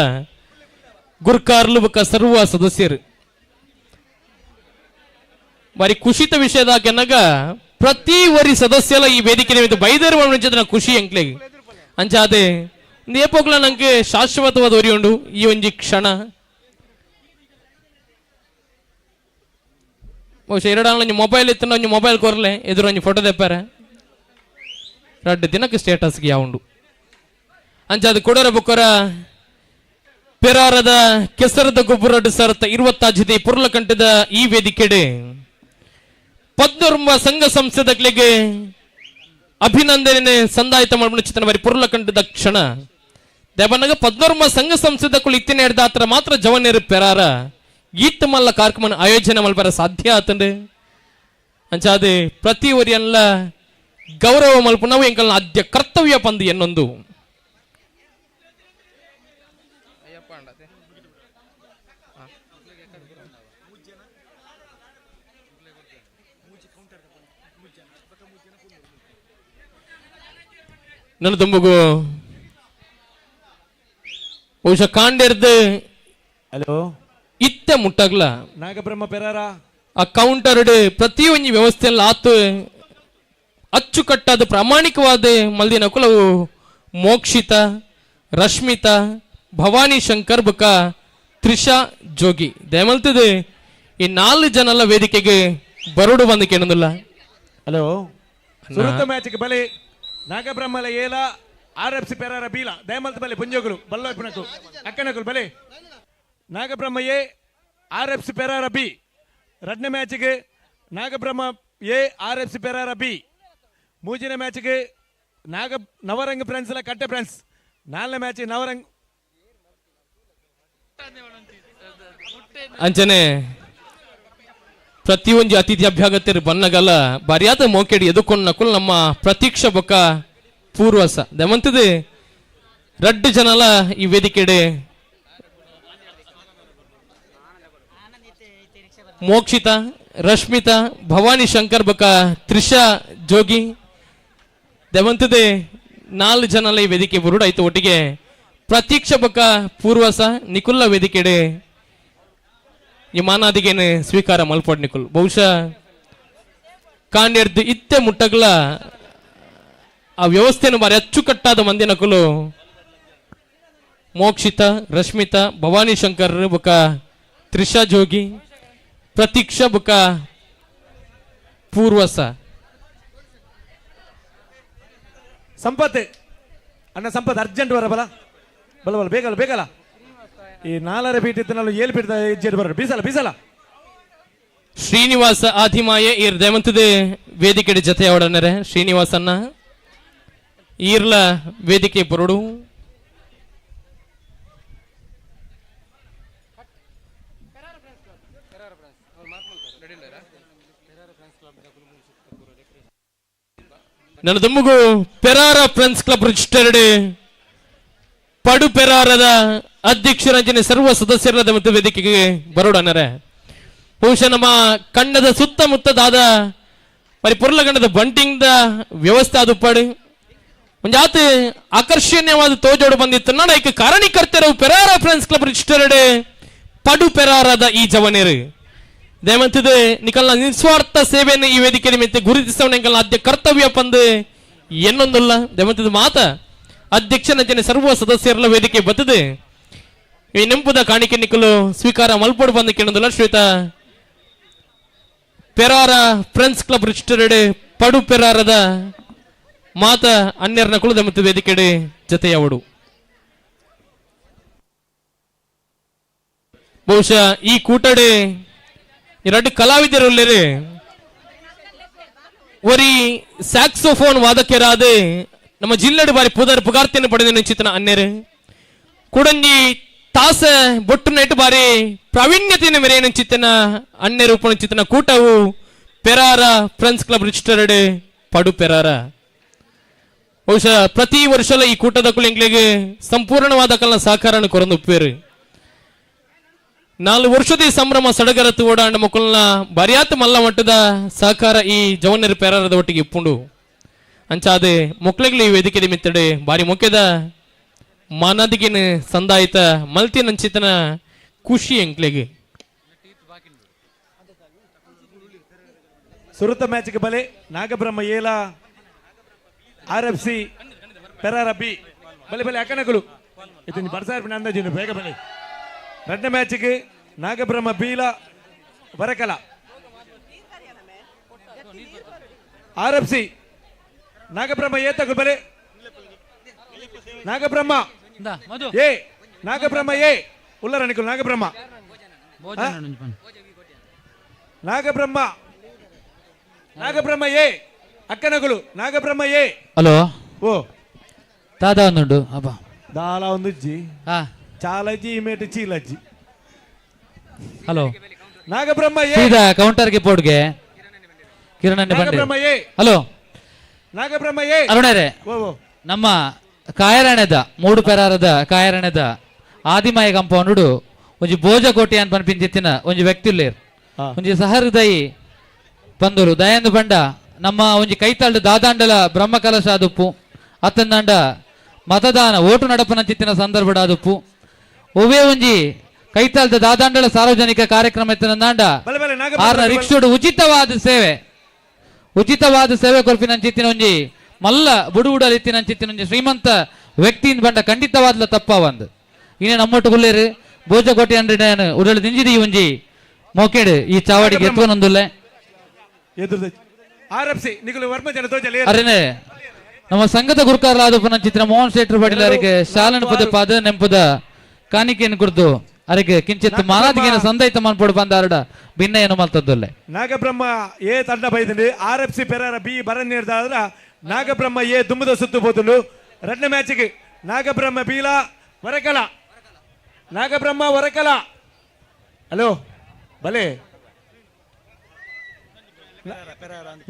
ಗುರ್ಕಾರ್ಲು ಬುಕ್ ಸರ್ವ ಸದಸ್ಯರು ಬಾರಿ ಖುಷಿತ ವಿಷಯದ ಕೆನಗ ಪ್ರತಿ ವರಿ ಸದಸ್ಯಲ ಈ ವೇದಿಕೆ ಬೈದರ್ ಚಿತ್ತನ ಖುಷಿ ಎಂಕ್ಲೆಗೆ ಅಂಚಾದೆ ನೇಪೋಗ್ಲ ನಂಗೆ ಶಾಶ್ವತವಾದ ಒರಿ ಉಂಡು ಈ ಒಂಜಿ ಕ್ಷಣ ಬಹುಶಃ ಎರಡಾಂಗ್ಲ ಮೊಬೈಲ್ ಇತ್ತು ಒಂಜಿ ಮೊಬೈಲ್ ಕೊರ್ಲೆ ಎದುರು ಒಂಜಿ ಫೋಟೋ ತೆಪ್ಪಾರ ರಡ್ಡು ದಿನಕ್ಕೆ ಸ್ಟೇಟಸ್ಗೆ ಯಾವುಂಡು ಅಂಚಾದ ಕೊಡೋರ ಬುಕ್ಕೊರ ಪೆರಾರದ ಕೆಸರದ ಗೊಬ್ಬರ ಸರ್ತ 20 ಪುರ್ಲ ಕಂಠದ ಈ ವೇದಿಕೆಡೆ ಪದ್ಮರ್ಮ ಸಂಘ ಸಂಸ್ಥೆಗಳಿಗೆ ಅಭಿನಂದನೆ ಸಂದಾಯಿತ ಮಾಡ್ಬಿಟ್ಟು ಚಿತ್ರನ ಬಾರಿ ಪುರ್ಲ ಕಂಠದ ಕ್ಷಣ ದೇವನಗ ಪದ್ಮರ್ಮ ಸಂಘ ಸಂಸ್ಥೆಗಳು ಇತ್ತಿನ ಹಿಡ್ದಾತ್ರ ಮಾತ್ರ ಜವನೇರು ಪೆರಾರ ಗೀತ ಮಲ್ಲ ಕಾರ್ಯಕ್ರಮ ಆಯೋಜನೆ ಮಲ್ಪರ ಸಾಧ್ಯ ಆತಂಡೆ ಅಂಚಾದೆ ಪ್ರತಿ ಒರಿಯಲ್ಲ ಗೌರವ ಮಲ್ಪ ನಾವು ಎಂಕಲ್ನ ಆದ್ಯ ಕರ್ತವ್ಯ ಪಂದು ಎನ್ನೊಂದು ನನ್ನ ತುಂಬಗು ಬಹುಶಃ ಕಾಂಡೆರ್ದು ಹಲೋ ಇತ್ತೆ ಮುಟ್ಟಗ್ಲ ನಾಗಬ್ರಹ್ಮ ಪೆರಾರ ಆ ಕೌಂಟರ್ಡ್ ಪ್ರತಿಯೊಂದು ವ್ಯವಸ್ಥೆಯಲ್ಲಿ ಆತು ಅಚ್ಚುಕಟ್ಟಾದ ಪ್ರಾಮಾಣಿಕವಾದ ಮಲ್ದಿನ ಕುಲವು ಮೋಕ್ಷಿತ ರಶ್ಮಿತಾ ಭವಾನಿ ಶಂಕರ್ ಬಕ ತ್ರಿಷಾ ಜೋಗಿ ದಯಮಲ್ತದೆ ಈ 4 ಜನಲ ವೇದಿಕೆಗೆ ಬರೋಡು ಬಂದು ಕೇಳೋದಿಲ್ಲ. ಹಲೋ ಸುರುತ ಮ್ಯಾಚ್ಗೆ ಬಲೆ ನಾಗಬ್ರಹ್ಮಲ ಏಲ RFC ಪೆರಾರ ಬೀಲ ದಯಮಲ್ತ ಬಲೆ ಪುಂಜೋಗುಲು ಬಲ್ಲೋಪನಕು ಅಕ್ಕನಕುಲು ಬಲೆ Nagabrahma A RFC Perara B ಎರಡನೇ ಮ್ಯಾಚ್ಗೆ Nagabrahma A RFC Perara B ಮೂರನೇ ಮ್ಯಾಚ್ಗೆ ನವರಂಗ್ ಫ್ರೆಂಡ್ಸ್ ಎಲ್ಲ ಕಟ್ಟೆ ಫ್ರೆಂಡ್ಸ್ 4ನೇ ಮ್ಯಾಚ್ ನವರಂಗ್ ಅಂಚನೆ ಪ್ರತಿಯೊಂದು ಅತಿಥಿ ಅಭ್ಯಾಗತ್ಯರು ಬನ್ನಗಲ್ಲ ಬರಿಯಾದ ಮೋಕೆಡಿ ಎದುಕೊಂಡು ನಕುಲ್ ನಮ್ಮ ಪ್ರತೀಕ್ಷಾ ಬೊಕ್ಕ ಪೂರ್ವಸ ದಮಂತದೆ 2 ಜನಲ ಈ ವೇದಿಕೆಡೆ ಮೋಕ್ಷಿತಾ ರಶ್ಮಿತಾ ಭವಾನಿ ಶಂಕರ್ ಬಕ ತ್ರಿಷಾ ಜೋಗಿ ದಮಂತದೆ 4 ಜನಲ ಈ ವೇದಿಕೆ ಬರುಡು ಆಯ್ತು ಒಟ್ಟಿಗೆ ಪ್ರತೀಕ್ಷಾ ಬಕ ಪೂರ್ವಸ ನಿಕುಲ್ಲ ವೇದಿಕೆಡೆ ಈ ಮಾನಾದಿಗೇನೆ ಸ್ವೀಕಾರ ಮಲ್ಪಡ್ ನಿಕುಲ್ ಬಹುಶಃ ಕಾಂಡ್ಯರ್ದು ಇತ್ತೆ ಮುಟ್ಟಗ್ಲ ಆ ವ್ಯವಸ್ಥೆಯನ್ನು ಬಾರಿ ಅಚ್ಚುಕಟ್ಟಾದ ಮಂದಿ ನಕುಲು ಮೋಕ್ಷಿತಾ ರಶ್ಮಿತಾ ಭವಾನಿ ಶಂಕರ್ ಬಕ ತ್ರಿಷಾ ಜೋಗಿ ಪ್ರತೀಕ್ಷಾ ಬಕ ಪೂರ್ವಸ ಸಂಪತ್ ಅಣ್ಣ ಸಂಪತ್ ಅರ್ಜೆಂಟ್ ಬರ ಬಲ ಬಲ ಬಲ ಬೇಕಲ್ಲ ಬೇಕಲ್ಲ ಈ 4 ಫೀಟ್ ಇತ್ತು ಏಳು ಫೀಟ್ ಹೆಜ್ಜೆ ಬರೋದು ಬೀಸಲ್ಲ ಬೀಸಲ್ಲ ಶ್ರೀನಿವಾಸ ಆದಿಮಾಯೆ ಈರ್ ದಯಮಂತದೆ ವೇದಿಕೆ ಜೊತೆ ಅವಡನರೆ ಶ್ರೀನಿವಾಸನ್ನ ಈರ್ಲ ವೇದಿಕೆ ಬರೋಡು ನನ್ನ ದುಮ್ಮಗು Perara friends club registered Padu ಪೆರಾರದ ಅಧ್ಯಕ್ಷರಂಜನೆ ಸರ್ವ ಸದಸ್ಯರಾದ ಮತ್ತು ವೇದಿಕೆಗೆ ಬರೋಡನರೆ ಬಹುಶಃ ನಮ್ಮ ಕನ್ನಡದ ಸುತ್ತಮುತ್ತದಾದ ಪರಿಪೂರ್ಣಗಂಡದ ಬಂಟಿಂಗ್ ವ್ಯವಸ್ಥೆ ಅದು ಪಡು ಒಂಜಾತ್ ಆಕರ್ಷಣೀಯವಾದ ತೋಜೋಡು ಬಂದಿತ್ತು ನಾಡ ಈಗ ಕಾರಣೀಕರ್ತರು Perara friends club registered Padu ಪೆರಾರದ ಈ ಜವನೇರು ದಯಮಂತದೆ ನಿಕಲ್ನ ನಿಸ್ವಾರ್ಥ ಸೇವೆಯನ್ನು ಈ ವೇದಿಕೆ ನಿಮಿತ್ತ ಗುರುತಿಸೋಣ ನಿಕಲ್ನ ಆದ್ಯ ಕರ್ತವ್ಯ ಪಂದು ಎನ್ನೊಂದಿಲ್ಲ ದಯಮಂತದ ಮಾತ ಅಧ್ಯಕ್ಷನ ಜನ ಸರ್ವ ಸದಸ್ಯರ ವೇದಿಕೆ ಬತ್ತದೆ ಈ ನೆಂಪುದ ಕಾಣಿಕೆ ನಿಕಲು ಸ್ವೀಕಾರ ಮಲ್ಪಡು ಬಂದು ಕೇಳೋದಿಲ್ಲ Shweta Perara friends club registered Padu ಪೆರಾರದ ಮಾತ ಅನ್ಯರ್ನ ಕುಲದ ಮತ್ತು ವೇದಿಕೆಡೆ ಜತೆಯವಡು ಬಹುಶಃ ಈ ಕೂಟಡೆ 2 ಕಲಾವಿದರುಳ್ಳರೆ ಒರಿ ಸ್ಯಾಕ್ಸೋಫೋನ್ ವಾದಕರಾದೆ ನಮ್ಮ ಜಿಲ್ಲೆಡು ಬಾರಿ ಪುಗಾರ್ತಿಯನ್ನು ಪಡೆದ ನಿಶ್ಚಿತನ ಅನ್ಯರು ಕುಡಂಜಿ ತಾಸ ಬೊಟ್ಟು ನೆಟ್ಟು ಬಾರಿ ಪ್ರಾವೀಣ್ಯತೆಯನ್ನು ಮೆರೆಯ ನಿಶ್ಚಿತನ ಅನ್ಯರು ಉಪನಿಶ್ಚಿತನ ಕೂಟವು Perara friends club registered Padu Perara ಬಹುಶಃ ಪ್ರತಿ ವರ್ಷಲ ಈ ಕೂಟದ ಕುಳಿಂಗ್ಲಿಗೆ ಸಂಪೂರ್ಣವಾದ ಕಲ್ನ ಸಹಕಾರನ ಕೊರಂದು ಉಪ್ಪೇರು 4 ವರ್ಷದ ಸಂಭ್ರಮ ಸಡಗರತ್ತು ಓಡಾಂಡ ಮಕ್ಕಳನ್ನ ಬರಿಯಾತ ಮಲ್ಲ ಮಟ್ಟದ ಸಹಕಾರ ಈ ಜವನರ ಪೆರಾರದ ಒಟ್ಟಿಗೆ ಇಪ್ಪುಂಡು ಅಂಚಾದೆ ಮಕ್ಕಳಿಗೆ ಈ ವೇದಿಕೆ ನಿಮಿತ್ತಡೆ ಬಾರಿ ಮುಖ್ಯದ ಮಾನದಿಗಿನ ಸಂದಾಯಿತ ಮಲ್ತಿ ನಂಚಿತನ ಖುಷಿ ಎಂಕ್ಲೆಗೆ ಸುರುತ ಮ್ಯಾಚ್ಗೆ ಬಲೆ ನಾಗಬ್ರಹ್ಮ ಏಲ RFC ಪೆರಾರ ಬಿ ಬಲೆ ಬಲೆ ಅಕ್ಕನಕಲು ಇದನ್ನು ಬರ್ಸಾರ್ಪಿನ ಅಂದಾಜಿನ ಬೇಗ ಬಲೆ 2ನೇ ಮ್ಯಾಚ್ಗೆ ನಾಗಬ್ರಹ್ಮ ಬೀಲ ಬರಕಲ RFC ನಾಗಬ್ರಹ್ಮ ಏತಕು ಬಲೆ ನಾಗಬ್ರಹ್ಮ ಏ ನಾಗಬ್ರಹ್ಮ ಏ ಉಲ್ಲರ ನಿಕುಲ್ ನಾಗಬ್ರಹ್ಮ ನಾಗಬ್ರಹ್ಮ ನಾಗಬ್ರಹ್ಮ ಏ ಅಕ್ಕನಗುಲು ನಾಗಬ್ರಹ್ಮ ಏ ಹಲೋ ಓ ದಾದಾ ಒಂದುಂಡು ಅಬ್ಬಾ ದಾಲ ಒಂದು ಇಜ್ಜಿ ಚಾಲಜ್ಜಿ ಇಮೇಟ್ ಚೀಲಜ್ಜಿ ಹಲೋ ನಾಗಬ್ರಹ್ಮ ಏ ಸೀದಾ ಕೌಂಟರ್ಗೆ ಬೋರ್ಡ್ಗೆ ಕಿರಣ್ ನಾಗಬ್ರಹ್ಮ ಏ ಹಲೋ ನಾಗಬ್ರಹ್ಮ ಏ ಅರುಣರೇ ನಮ್ಮ ಕಾಯರಣದ 3 ಪೆರಾರದ ಕಾಯರಣದ ಆದಿಮಾಯ ಕಂಪೌಂಡ್ ಒಂಜಿ ಭೋಜಕೋಟೆ ಅಂತ ಪನ್ಪಿಂಚಿತ್ತಿನ ಒಂಜಿ ವ್ಯಕ್ತಿಲೇರ್ ಒಂಜಿ ಸಹೃದಯಿ ಪಂದೂರು ದಯಾಂದು ಬಂಡ ನಮ್ಮ ಒಂಜಿ ಕೈತಾಳ್ದ ದಾದಾಂಡಲ ಬ್ರಹ್ಮ ಕಲಶ ಆದುಪ್ಪು ಅತ್ತಂದಾಂಡ ಮತದಾನ ಓಟು ನಡಪನಂಚಿತ್ತಿನ ಸಂದರ್ಭಡ ಆದುಪ್ಪು ಒವೇ ಒಂಜಿ ಕೈತಾಲ್ದ ದಾದಾಂಡಳ ಸಾರ್ವಜನಿಕ ಕಾರ್ಯಕ್ರಮ ಎತ್ತನಂದಾಂಡ ಆರ್ನ ರಿಕ್ಷೋಡು ಉಚಿತವಾದ ಸೇವೆ ಕೊರ್ಪಿನಂಚಿತ್ತಿನ ಒಂಜಿ ಮಲ್ಲ ಬುಡುಬುಡಲ್ ಇತ್ತಿನಂಚಿತ್ತಿನ ಒಂಜಿ ಶ್ರೀಮಂತ ವ್ಯಕ್ತಿಯಿಂದ ಬಂಡ ಖಂಡಿತವಾದ್ಲ ತಪ್ಪ ಒಂದು ಇನ್ನೇ ನಮ್ಮೊಟ್ಟು ಗುಲ್ಲೇರು ಬೋಜಕೋಟೆ ಅಂಡ್ರೆ ಉಡಳು ದಿಂಜಿದಿ ಒಂಜಿ ಮೋಕೆಡು ಈ ಚಾವಡಿಗೆ ಎತ್ತುವನೊಂದುಲ್ಲೆ ಅರೇನೆ ನಮ್ಮ ಸಂಘದ ಗುರುಕಾರರಾದ ಚಿತ್ರ ಮೋಹನ್ ಶೆಟ್ರು ಪಾಟೀಲ್ ಅವರಿಗೆ ಶಾಲನ್ ಪದ ಪಾದ ನೆಂಪದ ಕಾಣಿಕೆಯನ್ನು ಕುರಿತು ಅವರಿಗೆ ಕಿಂಚಿತ್ ಮಾನಾದಿಗೆನ ಸಂದೈತ ಮನ್ಪೊಡು ಬಂದಾರಡ ಭಿನ್ನ ಏನು ಮಲ್ತದ್ದುಲ್ಲೆ ನಾಗಬ್ರಹ್ಮ ಎ ತಂಡ ಬೈದಂಡು RFC ಪೆರಾರ ಬಿ ಬರನ್ನೇರ್ದಾದ್ರ ನಾಗಬ್ರಹ್ಮ ಎ ದುಮ್ಮದ ಸುತ್ತು ಹೋದಲು ಎರಡನೇ ಮ್ಯಾಚಿಗೆ ನಾಗಬ್ರಹ್ಮ ಬೀಲ ವರಕಲ ನಾಗಬ್ರಹ್ಮ ವರಕಲ ಹಲೋ ಬಲೆ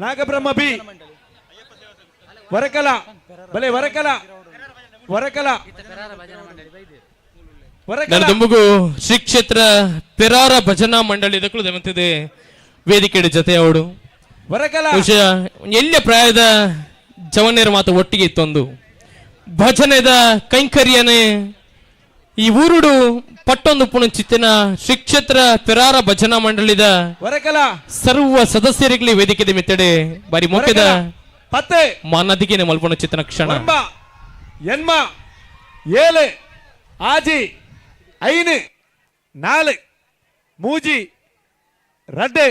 ನಾಗಬ್ರಹ್ಮ ಬಿ ವರಕಲ ಬಲೆ ವರಕಲ ವರಕಲ ದುಂಬುಗು ಶ್ರೀ ಕ್ಷೇತ್ರ ಪೆರಾರ ಭಜನಾ ಮಂಡಳಿ ದಕ್ಕುದೆ ವೇದಿಕೆ ಜೊತೆ ಅವಡು ವಿಷಯ ಎಲ್ಲ ಪ್ರಾಯದ ಜವನೇರ ಮಾತು ಒಟ್ಟಿಗೆ ಇತ್ತೊಂದು ಭಜನೆದ ಕೈಂಕರ್ಯನೇ ಈ ಊರುಡು ಪಟ್ಟೊಂದು ಪುಣ ಚಿತ್ತಿನ ಶ್ರೀ ಕ್ಷೇತ್ರ ಪೆರಾರ ಭಜನಾ ಮಂಡಳಿದ ಸರ್ವ ಸದಸ್ಯರಿಗೆ ವೇದಿಕೆ ಮಿತ್ತಡೆ ಬಾರಿ ಮುಖ್ಯದ ಮಾನದಿಗೆ ಮಲ್ಪಣ ಚಿತ್ತನ ಕ್ಷಣ ಎನ್ಮ ಏಳು ಆಜಿ ಐನು ನಾಲು ಮೂಜಿ ರಡ್ಡೆ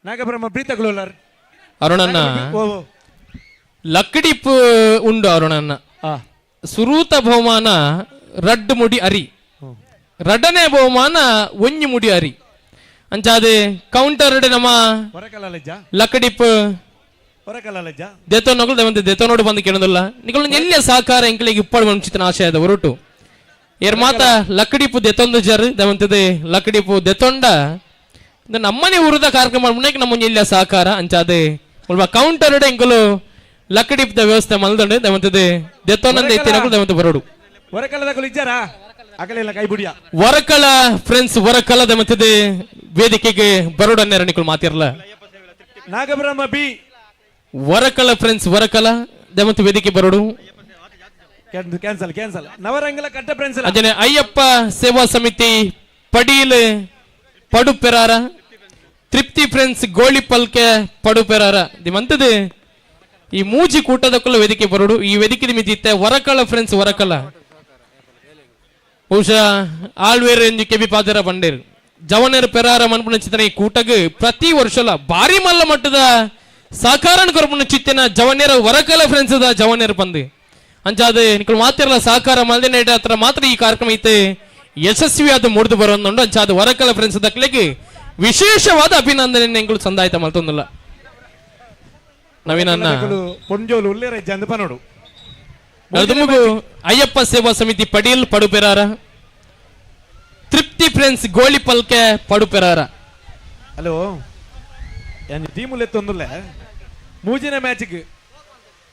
ನಾಗಬ್ರಹ್ಮ ಪ್ರೀತಗಳೋಲರ್ ಅರುಣನ್ನ ಲಕ್ಕಡಿಪ್ ಉಂಡು ಅರುಣನ್ನ ಸುರೂತ ಬಹುಮಾನ ರಡ್ಡು ಮುಡಿ ಅರಿ ರಡ್ಡನೇ ಬಹುಮಾನ ಒಂಜಿ ಮುಡಿ ಅರಿ ಅಂಚಾದೆ ಕೌಂಟರ್ ನಮ್ಮ ಲಕ್ಕಡಿಪ್ ದೇತೋನಗಳು ದೇತೋನೋಡು ಬಂದು ಕೇಳೋದಿಲ್ಲ ನಿಗಳು ಎಲ್ಲ ಸಹಕಾರ ಎಂಕಲಿಗೆ ಇಪ್ಪಳು ಮುಂಚಿತನ ಆಶಯದ ಹೊರಟು ಏರ್ ಮಾತ ಲಕ್ಕಡಿಪು ದೆತ್ತೊಂದು ಜರ್ ದವಂತದೆ ಲಕ್ಕಡಿಪು ದೆತ್ತೊಂಡ ನಮ್ಮನೆ ಊರದ ಕಾರ್ಯಕ್ರಮ ಮುನ್ನಕ್ಕೆ ನಮ್ಮ ಎಲ್ಲ ಸಹಕಾರ ಅಂಚಾದೆ ಸ್ವಲ್ಪ ಕೌಂಟರ್ ಎಂಕಲು ಲಕ್ಕಡಿಪದ ವ್ಯವಸ್ಥೆ ಮಲ್ದಂಡೆ ದವಂತದೆ ದೆತ್ತೊಂದ ಇತ್ತಿನಗಳು ದವಂತ ಬರೋಡು ವರಕಳ ಫ್ರೆಂಡ್ಸ್ ವರಕಳ ದವಂತದೆ ವೇದಿಕೆಗೆ ಬರೋಡನ್ನೇರ ನಿಕಲು ಮಾತಿರಲ್ಲ ನಾಗಬ್ರಹ್ಮ ಬಿ ವರಕಳ ಫ್ರೆಂಡ್ಸ್ ವರಕಳ ದವಂತ ವೇದಿಕೆ ಬರೋಡು ಕ್ಯಾನ್ಸಲ್ ನವರಂಗಲ ಕಟ್ಟ ಫ್ರೆಂಡ್ಸ್ ಅಂಜನೆ ಅಯ್ಯಪ್ಪ ಸೇವಾ ಸಮಿತಿ ಪಡೀಲ್ ಪಡುಪೆರಾರ ತೃಪ್ತಿ ಫ್ರೆಂಡ್ಸ್ ಗೋಳಿ ಪಲ್ಕೆ ಪಡುಪೆರಾರ ದಿಮಂತದೆ ಈ ಮೂಜಿ ಕೂಟದಕ್ಕೂ ವೇದಿಕೆ ಬರೋಡು ಈ ವೇದಿಕೆ ಮಿತಿತ್ತೆ ವರಕಳ ಫ್ರೆಂಡ್ಸ್ ವರಕಳ ಬಹುಶಃ ಆಳ್ವೇರ್ ಎಂಜಿ ಕೆಬಿ ಪಾದರ ಬಂಡೇರು ಜವನೇರ್ ಪೆರಾರ ಮನ್ಪುಣ ಚಿತ್ತನ ಈ ಕೂಟಗ್ ಪ್ರತಿ ವರ್ಷಲ ಭಾರಿ ಮಲ್ಲ ಮಟ್ಟದ ಸಹಕಾರ ಕೊರ್ಪುಣ ಚಿತ್ತಿನ ಜವನೇರ ವರಕಲ ಫ್ರೆಂಡ್ಸ್ ದ ಜವನೇರ್ ಬಂದು ಅಂಚಾದೆ ನಿಕಲು ಮಾತಿರಲ್ಲ ಸಹಕಾರ ಮಲ್ದಿನ ಹತ್ರ ಮಾತ್ರ ಈ ಕಾರ್ಯಕ್ರಮ ಐತೆ ಯಶಸ್ವಿಯಾದ ಮೂಡಿದು ಬರೋದು ಅಂಚಾದ ವರಕಲ ಫ್ರೆಂಡ್ಸ್ ದಕ್ಲಿಗೆ ವಿಶೇಷವಾದ ಅಭಿನಂದನೆ ಎಂಗಳು ಸಂದಾಯಿತ ಮಲ್ತೊಂದಿಲ್ಲ ನವೀನನ್ನ ಅಯ್ಯಪ್ಪ ಸೇವಾ ಸಮಿತಿ ಪಡೀಲ್ ಪಡುಪೆರಾರ ತೃಪ್ತಿ ಫ್ರೆಂಡ್ಸ್ ಗೋಳಿ ಪಲ್ಕೆ ಪಡುಪೆರಾರ ಹಲೋ ಟೀಮುಲೆತ್ತೊಂದುಲ್ಲೆ ಮೂಜಿನ ಮ್ಯಾಚ್ಗೆ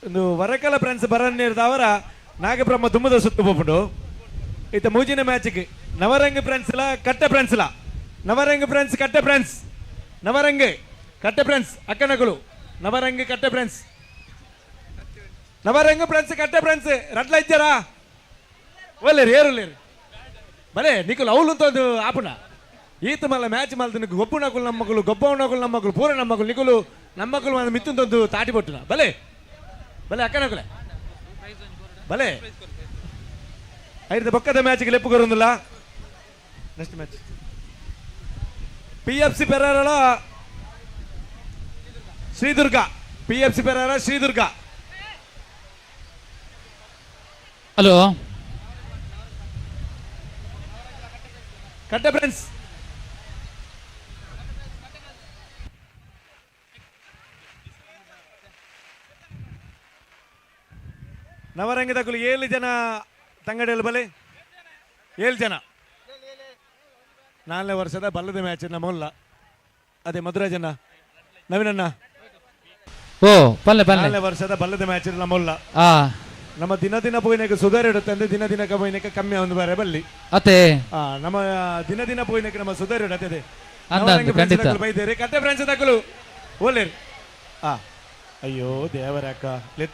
ಒಂದು ವರಕಲ ಫ್ರೆಂಡ್ಸ್ ಬರನ್ನೇರ್ದವರ ನಾಗಬ್ರಹ್ಮ ದುಮ್ಮದ ಸುತ್ತು ಹೋಗ್ಬಿಟ್ಟು ಇತ್ತ ಮೂಜಿನ ಮ್ಯಾಚ್ಗೆ ನವರಂಗ ಫ್ರೆಂಡ್ಸ್ಲ ಕಟ್ಟೆ ಫ್ರೆಂಡ್ಸ್ಲ ನವರಂಗ ಫ್ರೆಂಡ್ಸ್ ಕಟ್ಟೆ ಫ್ರೆಂಡ್ಸ್ ನವರಂಗ ಕಟ್ಟೆ ಫ್ರೆಂಡ್ಸ್ ಅಕ್ಕನಗಳು ನವರಂಗ ಕಟ್ಟೆ friends navaranga friends Katte friends ರಡ್ಲ ಇದ್ದಾರಾ ಒಲ್ಲೇರಿ ಏರುಲ್ಲೇರಿ ಬರೇ ನಿಕಲು ಅವಳು ಅಂತ ಒಂದು ಆಪುಣ ಈತ ಮಲ್ಲ ಮ್ಯಾಚ್ ಮಲ್ದ ನಿಕ್ಕು ಗೊಬ್ಬು ನಕಲು ನಮ್ಮ ಮಕ್ಕಳು ಗೊಬ್ಬ ನಮ್ಮ ಮಕ್ಕಳು ಪೂರ ನಮ್ಮ ಮಕ್ಕಳು ನಿಕಲು ನಮ್ಮ ಮಕ್ಕಳು ಮಿತ್ತೊಂದೊಂದು ತಾಟಿ ಬೊಟ್ಟುನ ಬಲೆ ಬಲೆ ಅಕ್ಕನಕಲೆ ಬಲೆ ಐದು ಪಕ್ಕದ ಮ್ಯಾಚ್ಗೆ ಲೆಪ್ಪು ಕೊರೊಂದಿಲ್ಲ next match PFC Perara Shridurga PFC Perara Shridurga hello Katte friends ನವರಂಗದಕ್ಕೂ 7 ಜನ ತಂಗಡಿಯಲ್ಲಿ ಬಲೆ 7 ಜನ 4ನೇ ವರ್ಷದ ಬಲ್ಲದ ಮ್ಯಾಚ್ ನಮ್ಮಲ್ಲ ಅದೇ ಮಧುರಾಜನ ನವೀನಣ್ಣ ಓ ಪಲ್ಲೆ 4ನೇ ವರ್ಷದ ಬಲ್ಲದ ಮ್ಯಾಚ್ ನಮ್ಮಲ್ಲ ನಮ್ಮ ದಿನ ಪೋಯಿನಕ್ಕೆ ಸುಧಾರ ಇಡುತ್ತೆ ಅಂದ್ರೆ ದಿನ ಪೋಯಿನಕ್ಕೆ ಕಮ್ಮಿ ಒಂದು ಬಾರೆ ಬಲ್ಲಿ ಅತೆ ನಮ್ಮ ದಿನ ಪೋಯಿನಕ್ಕೆ ನಮ್ಮ ಸುಧಾರ ಇಡತ್ತೆ ಖಂಡಿತ ಬೈದೇರಿ ಕಟ್ಟೆ ಫ್ರೆಂಡ್ಸ್ ತಕ್ಕಲು ಓಲೇರಿ ಅಯ್ಯೋ ದೇವರಕ್ಕ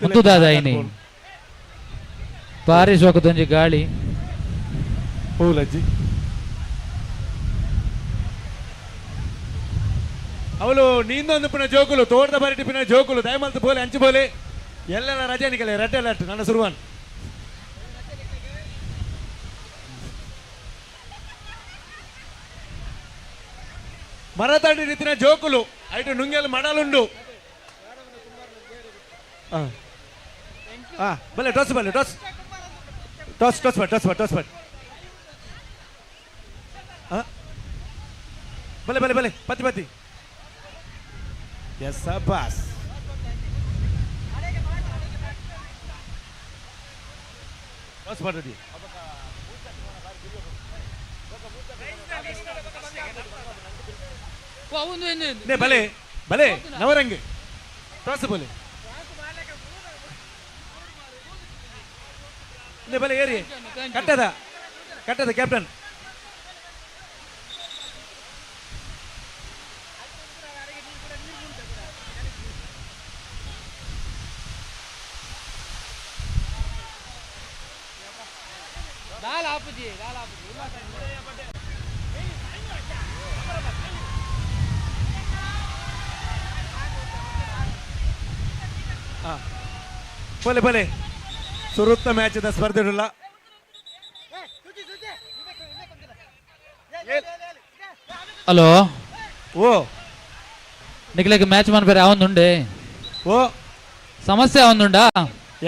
ಮುತ್ತುದಾದಾಯಿನಿ ಭಾರಿ ಶೋಕದೊಂಜಿ ಗಾಳಿ ಹೂಲಜ್ಜಿ ಅವಳು ನೀಂದೊಂದು ಪುನಃ ಜೋಕುಲು ತೋಟದ ಬರಿಟಿ ಪುನಃ ಜೋಕುಲು ದಯಮಲ್ತು ಬೋಲೆ ಅಂಚು ಬೋಲೆ ಎಲ್ಲೆಲ್ಲ ರಜಾನಿಕಲೆ ರೆಡ್ ಅಲರ್ಟ್ ನನ್ನ ಸುರುವನ್ ಮರತಂಡಿ ರೀತಿನ ಜೋಕುಲು ಐಟು ನುಂಗೆಲು ಮಡಲುಂಡು ಬಲೆ ಟೊಸ್ ಬಲೆ ಟೊಸ್ ಟೊಸ್ ಟೊಸ್ ಬಟ್ ಟೊಸ್ ಬಟ್ ಟೊಸ್ ಬಟ್ ಬಲೆ ಬಲೆ ಬಲೆ ಪತಿ ಪತಿ ಎಸ್ ಬಾಸ್ ಟೊಸ್ ಬಡ್ಡಿ ಬಲೆ ಬಲೆ ನವರಂಗ್ ಟೊಸ್ ಬಲೆ ಬಲೆ ಏರಿ ಕಟ್ಟದ ಕಟ್ಟದ ಕ್ಯಾಪ್ಟನ್ ಬಲೆ ಬಲೆ ಸುರುತ್ತ ಮ್ಯಾಚದ ಸ್ಪರ್ಧೆಡುಲ್ಲ ಹಲೋ ಓ ನಿಖಿಲಕ್ಕೆ ಮ್ಯಾಚ್ ಮನ್ಬೇರೆ ಅವನುಂಡೆ ಓ ಸಮಸ್ಯೆ ಅವನುಂಡಾ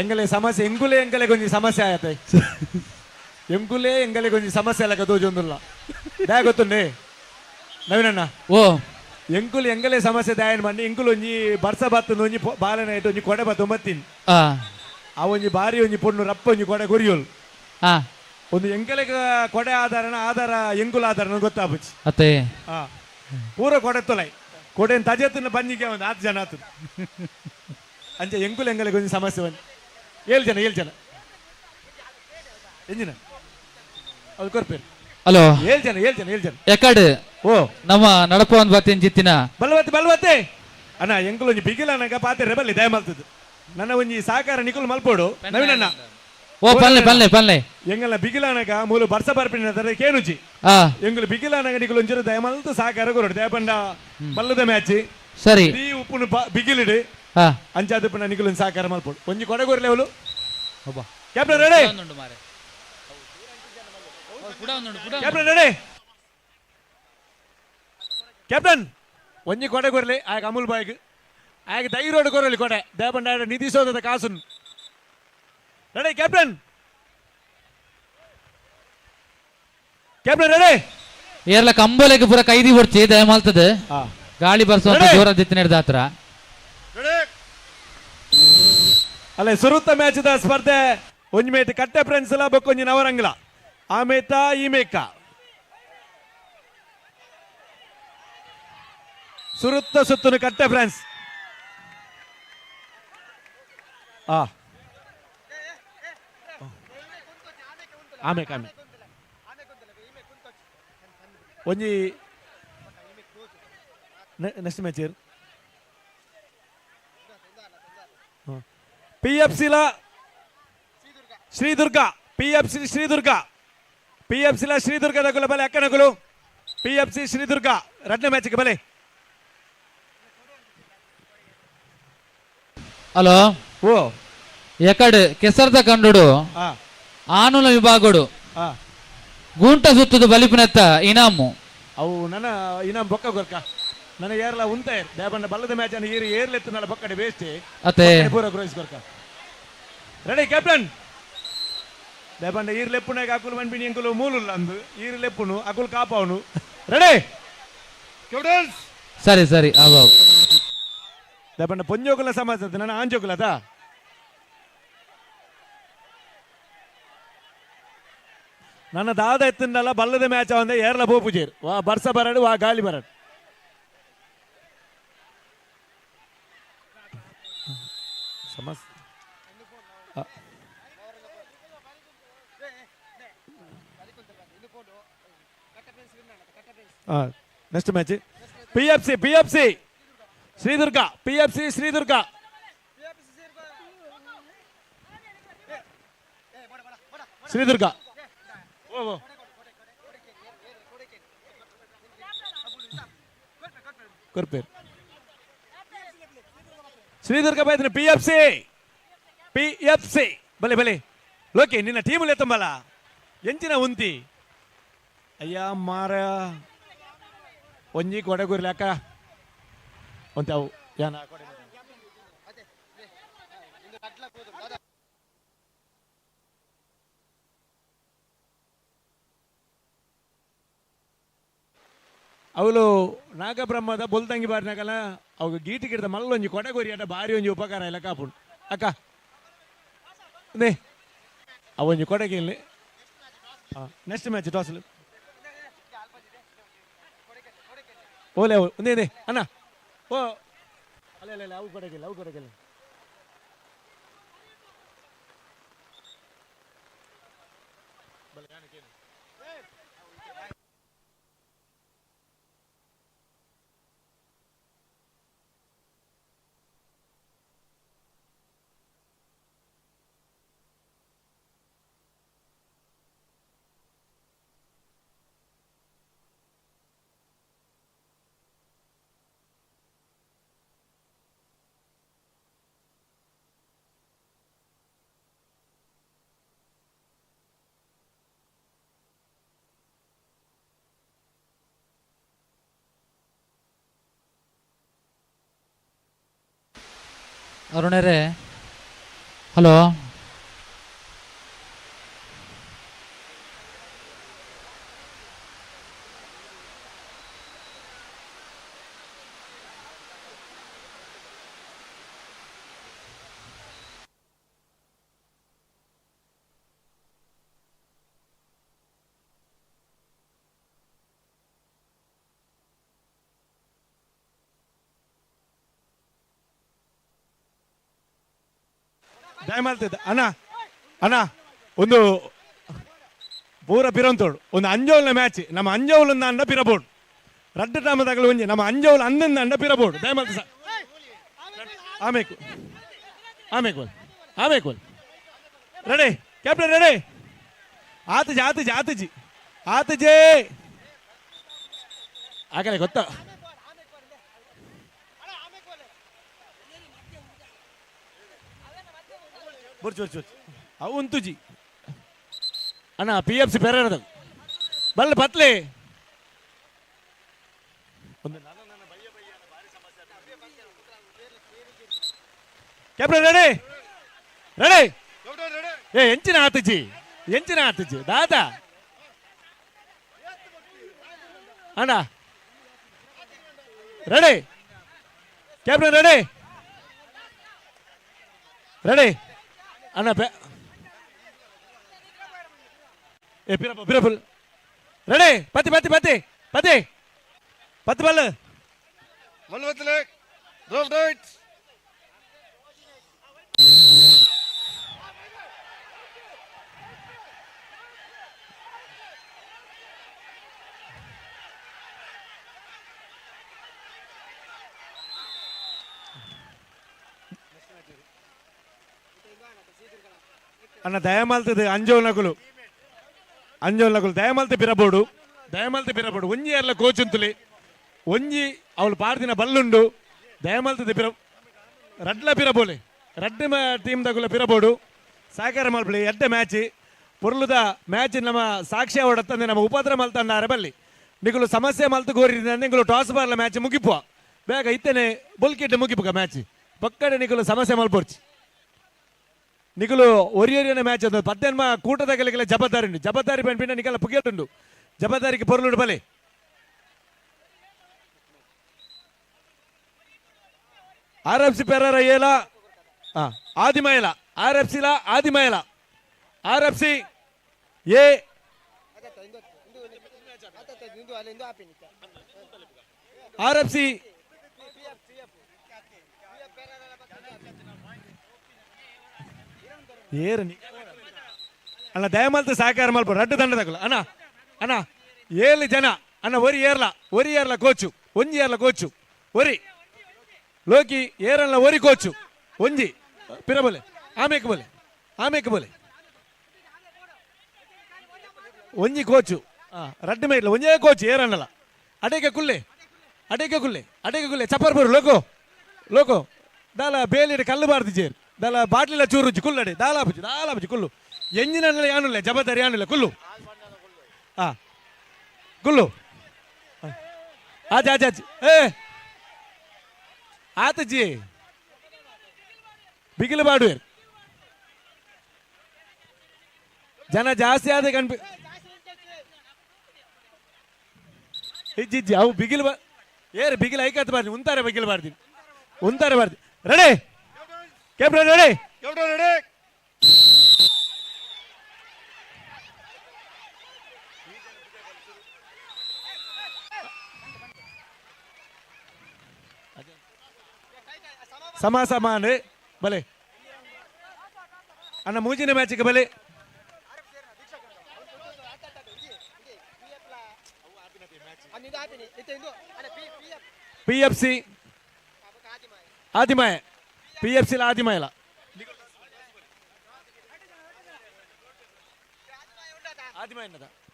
ಎಂಗಲೆ ಸಮಸ್ಯೆ ಎಂಗುಲೆ ಎಂಗಲೆ ಕೊಂಚ ಸಮಸ್ಯೆ ಆಯತೆ ಎಂಗುಲೆ ಎಂಗಲೆ ಕೊಂಚ ಸಮಸ್ಯೆ ಅಲ್ಲ ಕದೋಜೊಂದುಲ್ಲ ದಾಯ ಗೊತ್ತುಂಡೆ ನವೀನಣ್ಣ ಓ ಎಂಕುಲು ಎಂಗಲೆ ಸಮಸ್ಯೆ ದಾಯನ್ ಮಾಡಿ ಎಂಕುಲು ಒಂಜಿ ಬರ್ಸ ಬತ್ತುಂದು ಒಂಜಿ ಬಾಲನ ಇಟ್ಟು ಒಂಜಿ ಕೊಡೆ ಬತ್ತು ಮತ್ತಿನ್ ಆ ಒಂಜಿ ಬಾರಿ ಒಂಜಿ ಪೊಣ್ಣು ರಪ್ಪ ಒಂಜಿ ಕೊಡೆ ಕೊರಿಯೋಳು ಒಂದು ಎಂಕಲೆಗ ಕೊಡೆ ಆಧಾರ ಎಂಕುಲ ಆಧಾರ ಗೊತ್ತಾಪುಚ್ಚಿ ಅತ್ತೆ ಪೂರ ಕೊಡೆ ತೊಲೈ ಕೊಡೆ ತಜೆತ್ತಿನ ಬಂಜಿಗೆ ಒಂದು 10 ಜನ ಆತು ಅಂಚ ಎಂಕುಲು ಎಂಗಲೆಗೆ ಒಂಜಿ ಸಮಸ್ಯೆ ಒಂದು 7 ಜನ ಎಂಜಿನ ಅದು ಕೊರ್ಪೇರು ಹಲೋ 7 ಜನ ಎಕಡೆ ಓ ನಮ್ಮ ನಡಪವನ್ ಬತ್ತಿನ ಜಿತ್ತಿನ ಬಲ್ವತ್ತೆ ಅಣ್ಣ ಎಂಕುಲು ಒಂಜಿ ಬಿಗಿಲ ನಂಗ ಪಾತೆ ರೆಬಲ್ಲಿ ದಯ ಮಲ್ತದ್ದು ನನ್ನ ಒಂಜಿ ಸಾಕಾರ ನಿಕುಲು ಮಲ್ಪೋಡು ನವೀನಣ್ಣ ಓ ಪಲ್ಲೆ ಎಂಗಲ ಬಿಗಿಲಾನಗ ಮೂಲು ಬರ್ಸ ಬರ್ಪಿನ ತರ ಕೇನುಜಿ ಎಂಗುಲು ಬಿಗಿಲಾನಗ ನಿಕುಲು ಒಂಚೂರು ದಯ ಮಲ್ತು ಸಾಕಾರ ಕೊರೋಡು ದಯ ಪಂಡ ಮಲ್ಲದ ಮ್ಯಾಚ್ ಸರಿ ಈ ಉಪ್ಪುನು ಬಿಗಿಲಿಡು ಅಂಚಾದ ಪುಣ್ಣ ನಿಕುಲು ಸಾಕಾರ ಮಲ್ಪೋಡು ಒಂಜಿ ಕೊಡಗೋರ್ level captain ready captain ready captain ಒಂಜಿ ಕೊಡೆ ಕೊರ್ಲಿ ಆಗ ಅಮೂಲ್ ಬಾಯ್ಗ್ ಆಗ ಧೈರ್ಯೋಡು ಕೊರಲಿ ಕೊಡೆ ದೇಪಂಡ ನಿಧಿ ಸೋದದ ಕಾಸು ರೆಡಿ ಕ್ಯಾಪ್ಟನ್ ರೆಡಿ ಏರ್ಲ ಕಂಬಲೆಗೆ ಪೂರ ಕೈದಿ ಬರ್ಚಿ ದಯ ಮಾಲ್ತದೆ ಗಾಳಿ ಬರ್ಸುವಂತ ಜೋರ ದಿತ್ತಿನ ಹತ್ರ ಅಲ್ಲ ಸುರುತ್ತ ಮ್ಯಾಚ್ ದ ಸ್ಪರ್ಧೆ ಒಂಜಿ ಮೇತ್ ಕಟ್ಟೆ ಫ್ರೆಂಡ್ಸ್ ಎಲ್ಲ ಬೊಕ್ಕೊಂಜಿ ನವರಂಗ್ಲ ಆ ಮೇತ ಈ ಮೇಕ ಸುರುತ್ತ ಸುತ್ತನು ಕಟ್ಟೆ ಫ್ರೆಂಡ್ಸ್ ಆಮೆ ಒಂಜಿ ನೆಕ್ಸ್ಟ್ ಮ್ಯಾಚ್ PFC ಲ ಶ್ರೀದುರ್ಗ PFC ಲ ಶ್ರೀದುರ್ಗದ ಗುಲ ಬಲೆ ಅಕ್ಕನಗುಲು PFC ಶ್ರೀದುರ್ಗ ಎರಡನೇ ಮ್ಯಾಚ್ಗೆ ಬಲೆ ಹಲೋ ಓ ಎಕಡೆ ಕೆಸರ್ದ ಕಂಡುಡು ಆನುಲ ವಿಭಾಗಡು ಗೂಂಟ ಸುತ್ತದು ಬಲಿಪಿನತ್ತ ಇನಾಮು ಅವು ನನ್ನ ಇನಾಮ್ ಬೊಕ್ಕ ಗೊರ್ಕ ನನಗೆ ಏರ್ಲ ಉಂತೆ ದೇಬಣ್ಣ ಬಲ್ಲದ ಮ್ಯಾಚ್ ಅನ್ನು ಏರ್ಲೆತ್ತು ನನ್ನ ಬೊಕ್ಕಡೆ ಬೇಸ್ತಿ ಅತ್ತೆ ಪೂರ ಗ್ರೋಯಿಸ್ ಗೊರ್ಕ ರೆಡಿ ಕ್ಯಾಪ್ಟನ್ ದೇಬಣ್ಣ ಈರ್ಲೆಪ್ಪುನಾಗ ಅಕುಲ್ ಮನ್ಪಿನಿ ಎಂಕುಲು ಮೂಲುಲ್ಲ ಅಂದು ಈರ್ಲೆಪ್ಪುನು ಅಕುಲ್ ಕಾಪವನು ರೆಡಿ ಕ್ಯಾಪ್ಟನ್ಸ್ ಸರಿ ದೇಬಣ್ಣ ಪೊಂಜೋಕುಲ ಸಮಾಜ ನನ್ನ ಆಂಜೋಕುಲತಾ ನನ್ನ ದಾದ ಎತ್ತಿಂದಲ್ಲ ಬಲ್ಲದ ಮ್ಯಾಚ್ ಅವಂದೆ ಏರ್ಲ ಬೋಪುಜೇರು ವಾ ಬರ್ಸ ಬರಡು ವಾ ಗಾಳಿ ಬರಡು ಸಮಸ್ಯೆ next match PFC Sridurga Sridurga ಕೊರ್ಪೇರು Sridurga ಬೈದಿನ PFC ಬಲೆ ಬಲೆ ಲೋಕಿ ನಿನ್ನ ಟೀಮಲ್ಲಿ ಎತ್ತಂಬಲ್ಲ ಎಂಚಿನ ಉಂತಿ ಅಯ್ಯ ಮಾರ ಒಂಜಿ ಕೊಡಗುರ್ಲಿ ಅಕ್ಕ ಒಂತಾವು ಯಾನ ಅವಳು ನಾಗಬ್ರಹ್ಮದ ಬೊಲ್ತಂಗಿ ಬಾರಿನಾಗಲ್ಲ ಅವಾಗ ಗೀಟಿ ಗಿಡದ ಮಲ್ಲೊಂಜಿ ಕೊಡಗೋರಿ ಅಟ ಭಾರಿ ಒಂಜಿ ಉಪಕಾರ ಇಲ್ಲ ಕಾಪುಂಡು ಅಕ್ಕ ನೇ ಅವೊಂಜಿ ಕೊಡಗೆ ಇಲ್ಲಿ ನೆಕ್ಸ್ಟ್ ಮ್ಯಾಚ್ ಟಾಸಲ್ ಓಲೆ ಒಂದೇ ಅಣ್ಣ ಓ ಅಲ್ಲ ಅವು ಕೊಡಗಿಲ್ಲ ಅರುಣರೇ ಹಲೋ ದಯಮಾಡ್ತಿದ್ದ ಅಣ್ಣ ಒಂದು ಪೂರ ಪಿರಂತೋಡು ಒಂದು ಅಂಜೋಲ್ನ ಮ್ಯಾಚ್ ನಮ್ಮ ಅಂಜೋಲ್ ಅಂಡ ಪಿರಬೋಡು ರಡ್ಡು ಟೈಮದಾಗಲು ಒಂಜಿ ನಮ್ಮ ಅಂಜೋಲ್ ಅಂದಿಂದ ಅಂಡ ಪಿರಬೋಡು ದಯಮಾಡ್ತ ಸರ್ ಆಮೇಕು ರೆಡಿ ಕ್ಯಾಪ್ಟನ್ ರೆಡಿ ಆತಜಿ ಆಗಲೇ ಗೊತ್ತಾ ಬುರ್ಚು ಅವು ಉಂತುಜಿ ಅಣ್ಣ PFC ಪೆರೇರದ ಬಲ್ಲ ಪತ್ಲೆ ಕ್ಯಾಪ್ಟನ್ ರೆಡಿ ಎಂಚಿನ ಆತಜಿ ದಾದಾ ಅಣ್ಣ ರೆಡಿ ಕ್ಯಾಪ್ಟನ್ ರೆಡಿ ಅಣ್ಣ ಪಿರಪುಲ್ ರೆಡಿ ಪತಿ ಬಲ್ಲ ಅಣ್ಣ ದಯಮಾಲ್ತದೆ ಅಂಜೋಲ್ ನಕುಲು ದಯಮಾಲ್ತೆ ಪಿರಬೋಡು ಒಂಜಿ ಎಲ್ಲ ಕೋಚ್ ಅಂತುಲಿ ಒಂಜಿ ಅವಳು ಪಾಡ್ದಿನ ಬಲ್ಲುಂಡು ದಯಮಾಲ್ತದೆ ರಡ್ಲ ಪಿರಬೋಲೆ ರಡ್ಡ ಟೀಮ್ ದಗುಲ ಪಿರಬೋಡು ಸಹಕಾರ ಮಲ್ಪಲಿ ಎಡ್ಡ ಮ್ಯಾಚ್ ಪೊರ್ಲುದ ಮ್ಯಾಚ್ ನಮ್ಮ ಸಾಕ್ಷಿ ಹೊಡತ್ತಂದೆ ನಮ್ಮ ಉಪದ್ರ ಮಲ್ತಂಡಾರೆ ಬಲ್ಲಿ ನಿಗುಲು ಸಮಸ್ಯೆ ಮಲ್ತು ಗೋರಿದ ನಿಗುಲು ಟಾಸ್ ಬಾರ್ಲ ಮ್ಯಾಚ್ ಮುಗಿಪುವ ಬೇಗ ಇತ್ತೇನೆ ಬೊಲ್ಕಿಟ್ಟು ಮುಗಿಪುಗ ಮ್ಯಾಚ್ ಪಕ್ಕಡೆ ನಿಗುಲು ಸಮಸ್ಯೆ ಮಲ್ಪೊರ್ಚಿ ನಿಗುಲು ಒರಿಯೊರಿಯನ ಮ್ಯಾಚ್ ಅದು ಪದ್ದೆನ್ಮ ಕೂಟದಾಗಲಿಗೆಲ್ಲ ಜವಾಬ್ದಾರಿ ಪಂಪಿನ ನಿಗಲ ಪುಗೇಟುಂಡು ಜವಾಬ್ದಾರಿಗೆ ಪೊರ್ಲುಡು ಬಲೆ RFC ಪೆರಾರ ಏಲ ಆದಿಮಯಲ RFC ಎ RFC ಅಣ್ಣ ದಯಮಾಲ್ತ ಸಹಕಾರ ಮಲ್ಪ ರಡ್ಡು ದಂಡ ತಗೊಳ್ಳ ಅಣ್ಣ 7 ಜನ ಅಣ್ಣ ಒರಿ ಏರ್ಲ ಕೋಚು ಒಂಜಿ ಏರ್ಲ ಕೋಚು ಒರಿ ಲೋಕಿ ಏರಲ್ಲ ಒರಿ ಕೋಚು ಒಂಜಿ ಪಿರಬೋಲೆ ಆಮೇಕ್ ಬೋಲೆ ಒಂಜಿ ಕೋಚು ರಡ್ಡು ಮೇಟ್ಲ ಒಂಜೇ ಕೋಚು ಏರನ್ನಲ್ಲ ಅಡೇಕೆ ಕುಲ್ಲೆ ಚಪ್ಪರ್ ಬರು ಲೋಕೋ ದಾಲ ಬೇಲಿಡ ಕಲ್ಲು ಬಾರ್ದು ಜೇರ್ ದಾಲ ಬಾಟ್ಲಿಲ ಚೂರುಜ್ಜಿ ಕುಲ್ಲಡೆ ದಾಲಾಪುಜಿ ಕುಲ್ಲು ಎಂಜಿನ ಯಾನುಲ್ಲ ಜಬದಾರಿ ಯಾನುಲ್ಲ ಕುಲ್ಲು ಹಾ ಕುಲ್ಲು ಆಜ್ ಏ ಆತಜ್ಜಿ ಬಿಗಿಲು ಬಾಡುವೆ ಜನ ಜಾಸ್ತಿ ಆದ ಕಣ್ಪಿ ಇಜ್ಜಿ ಅವು ಬಿಗಿಲು ಏರು ಬಿಗಿಲು ಐಕತ್ ಬಾರ್ದಿ ಉಂತಾರೆ ಬಿಗಿಲು ಬಾರ್ತೀನಿ ಉಂತಾರೆ ಬಾರ್ದಿ ರೆಡಿ ಕ್ಯಾಪ್ಟನ್ ರೆಡಿ ಸಮಾನ ಬಲೆ ಅಣ್ಣ ಮೂಜಿನ ಮ್ಯಾಚಿಗೆ ಬಲೆ PFC ఆదిమాయ PFC ఆదిమాయల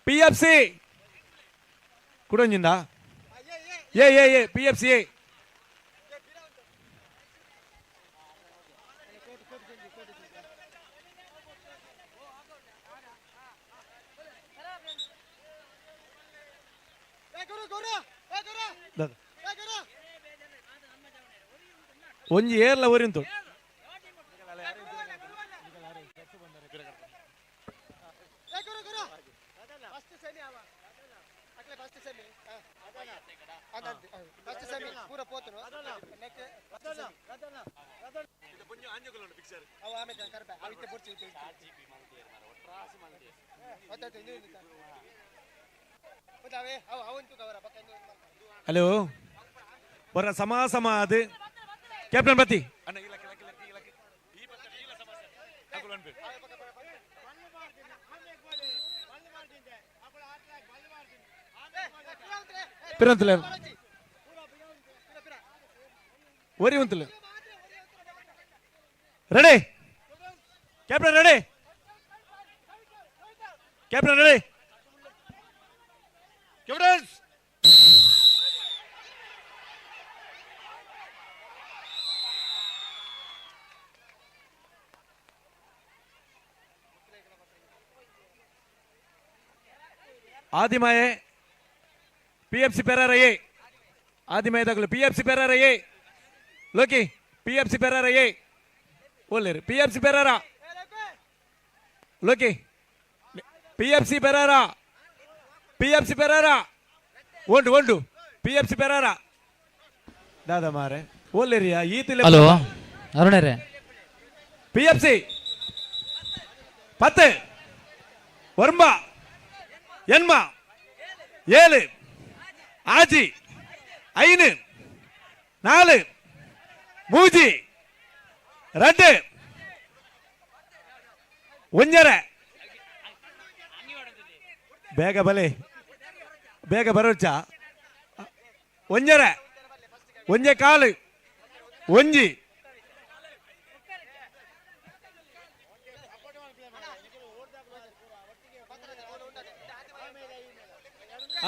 PFC కుడొంజిందా ఏ PFC ಒಂಜಿ ಏರ್ಲ ಒರಿಂತು ಹಲೋ ಬರ ಸಮಾಸಮಾದ ಕ್ಯಾಪ್ಟನ್ ಬತ್ತಿ ಪಿರಂತಲೆ ಓರಿ ಉಂತಲೆ ರೆಡಿ ಕ್ಯಾಪ್ಟನ್ ರೆಡಿ ಕ್ಯಾಪ್ಟನ್ ఆదిమాయే PFC పెరారయ్యే ఆదిమాయ తగులు PFC పెరారయ్యే లోకి PFC పెరారయ్యే ఓలేరు PFC పెరారా లోకి PFC పెరారా ఒండు PFC పెరారా దాదా మారే ఓలేరియా ఈతిలే ಹಲೋ ಅರುಣರೇ PFC 10 ವರ್ಮಾ ಎನ್ಮ 7 ಆಜಿ 5 4 ಮೂಜಿ 2 ಒಂಜರೆ ಬೇಗ ಬರೋಚ್ಚ ಒಂಜರೆ ಒಂಜೆ ಕಾಲು ಒಂಜಿ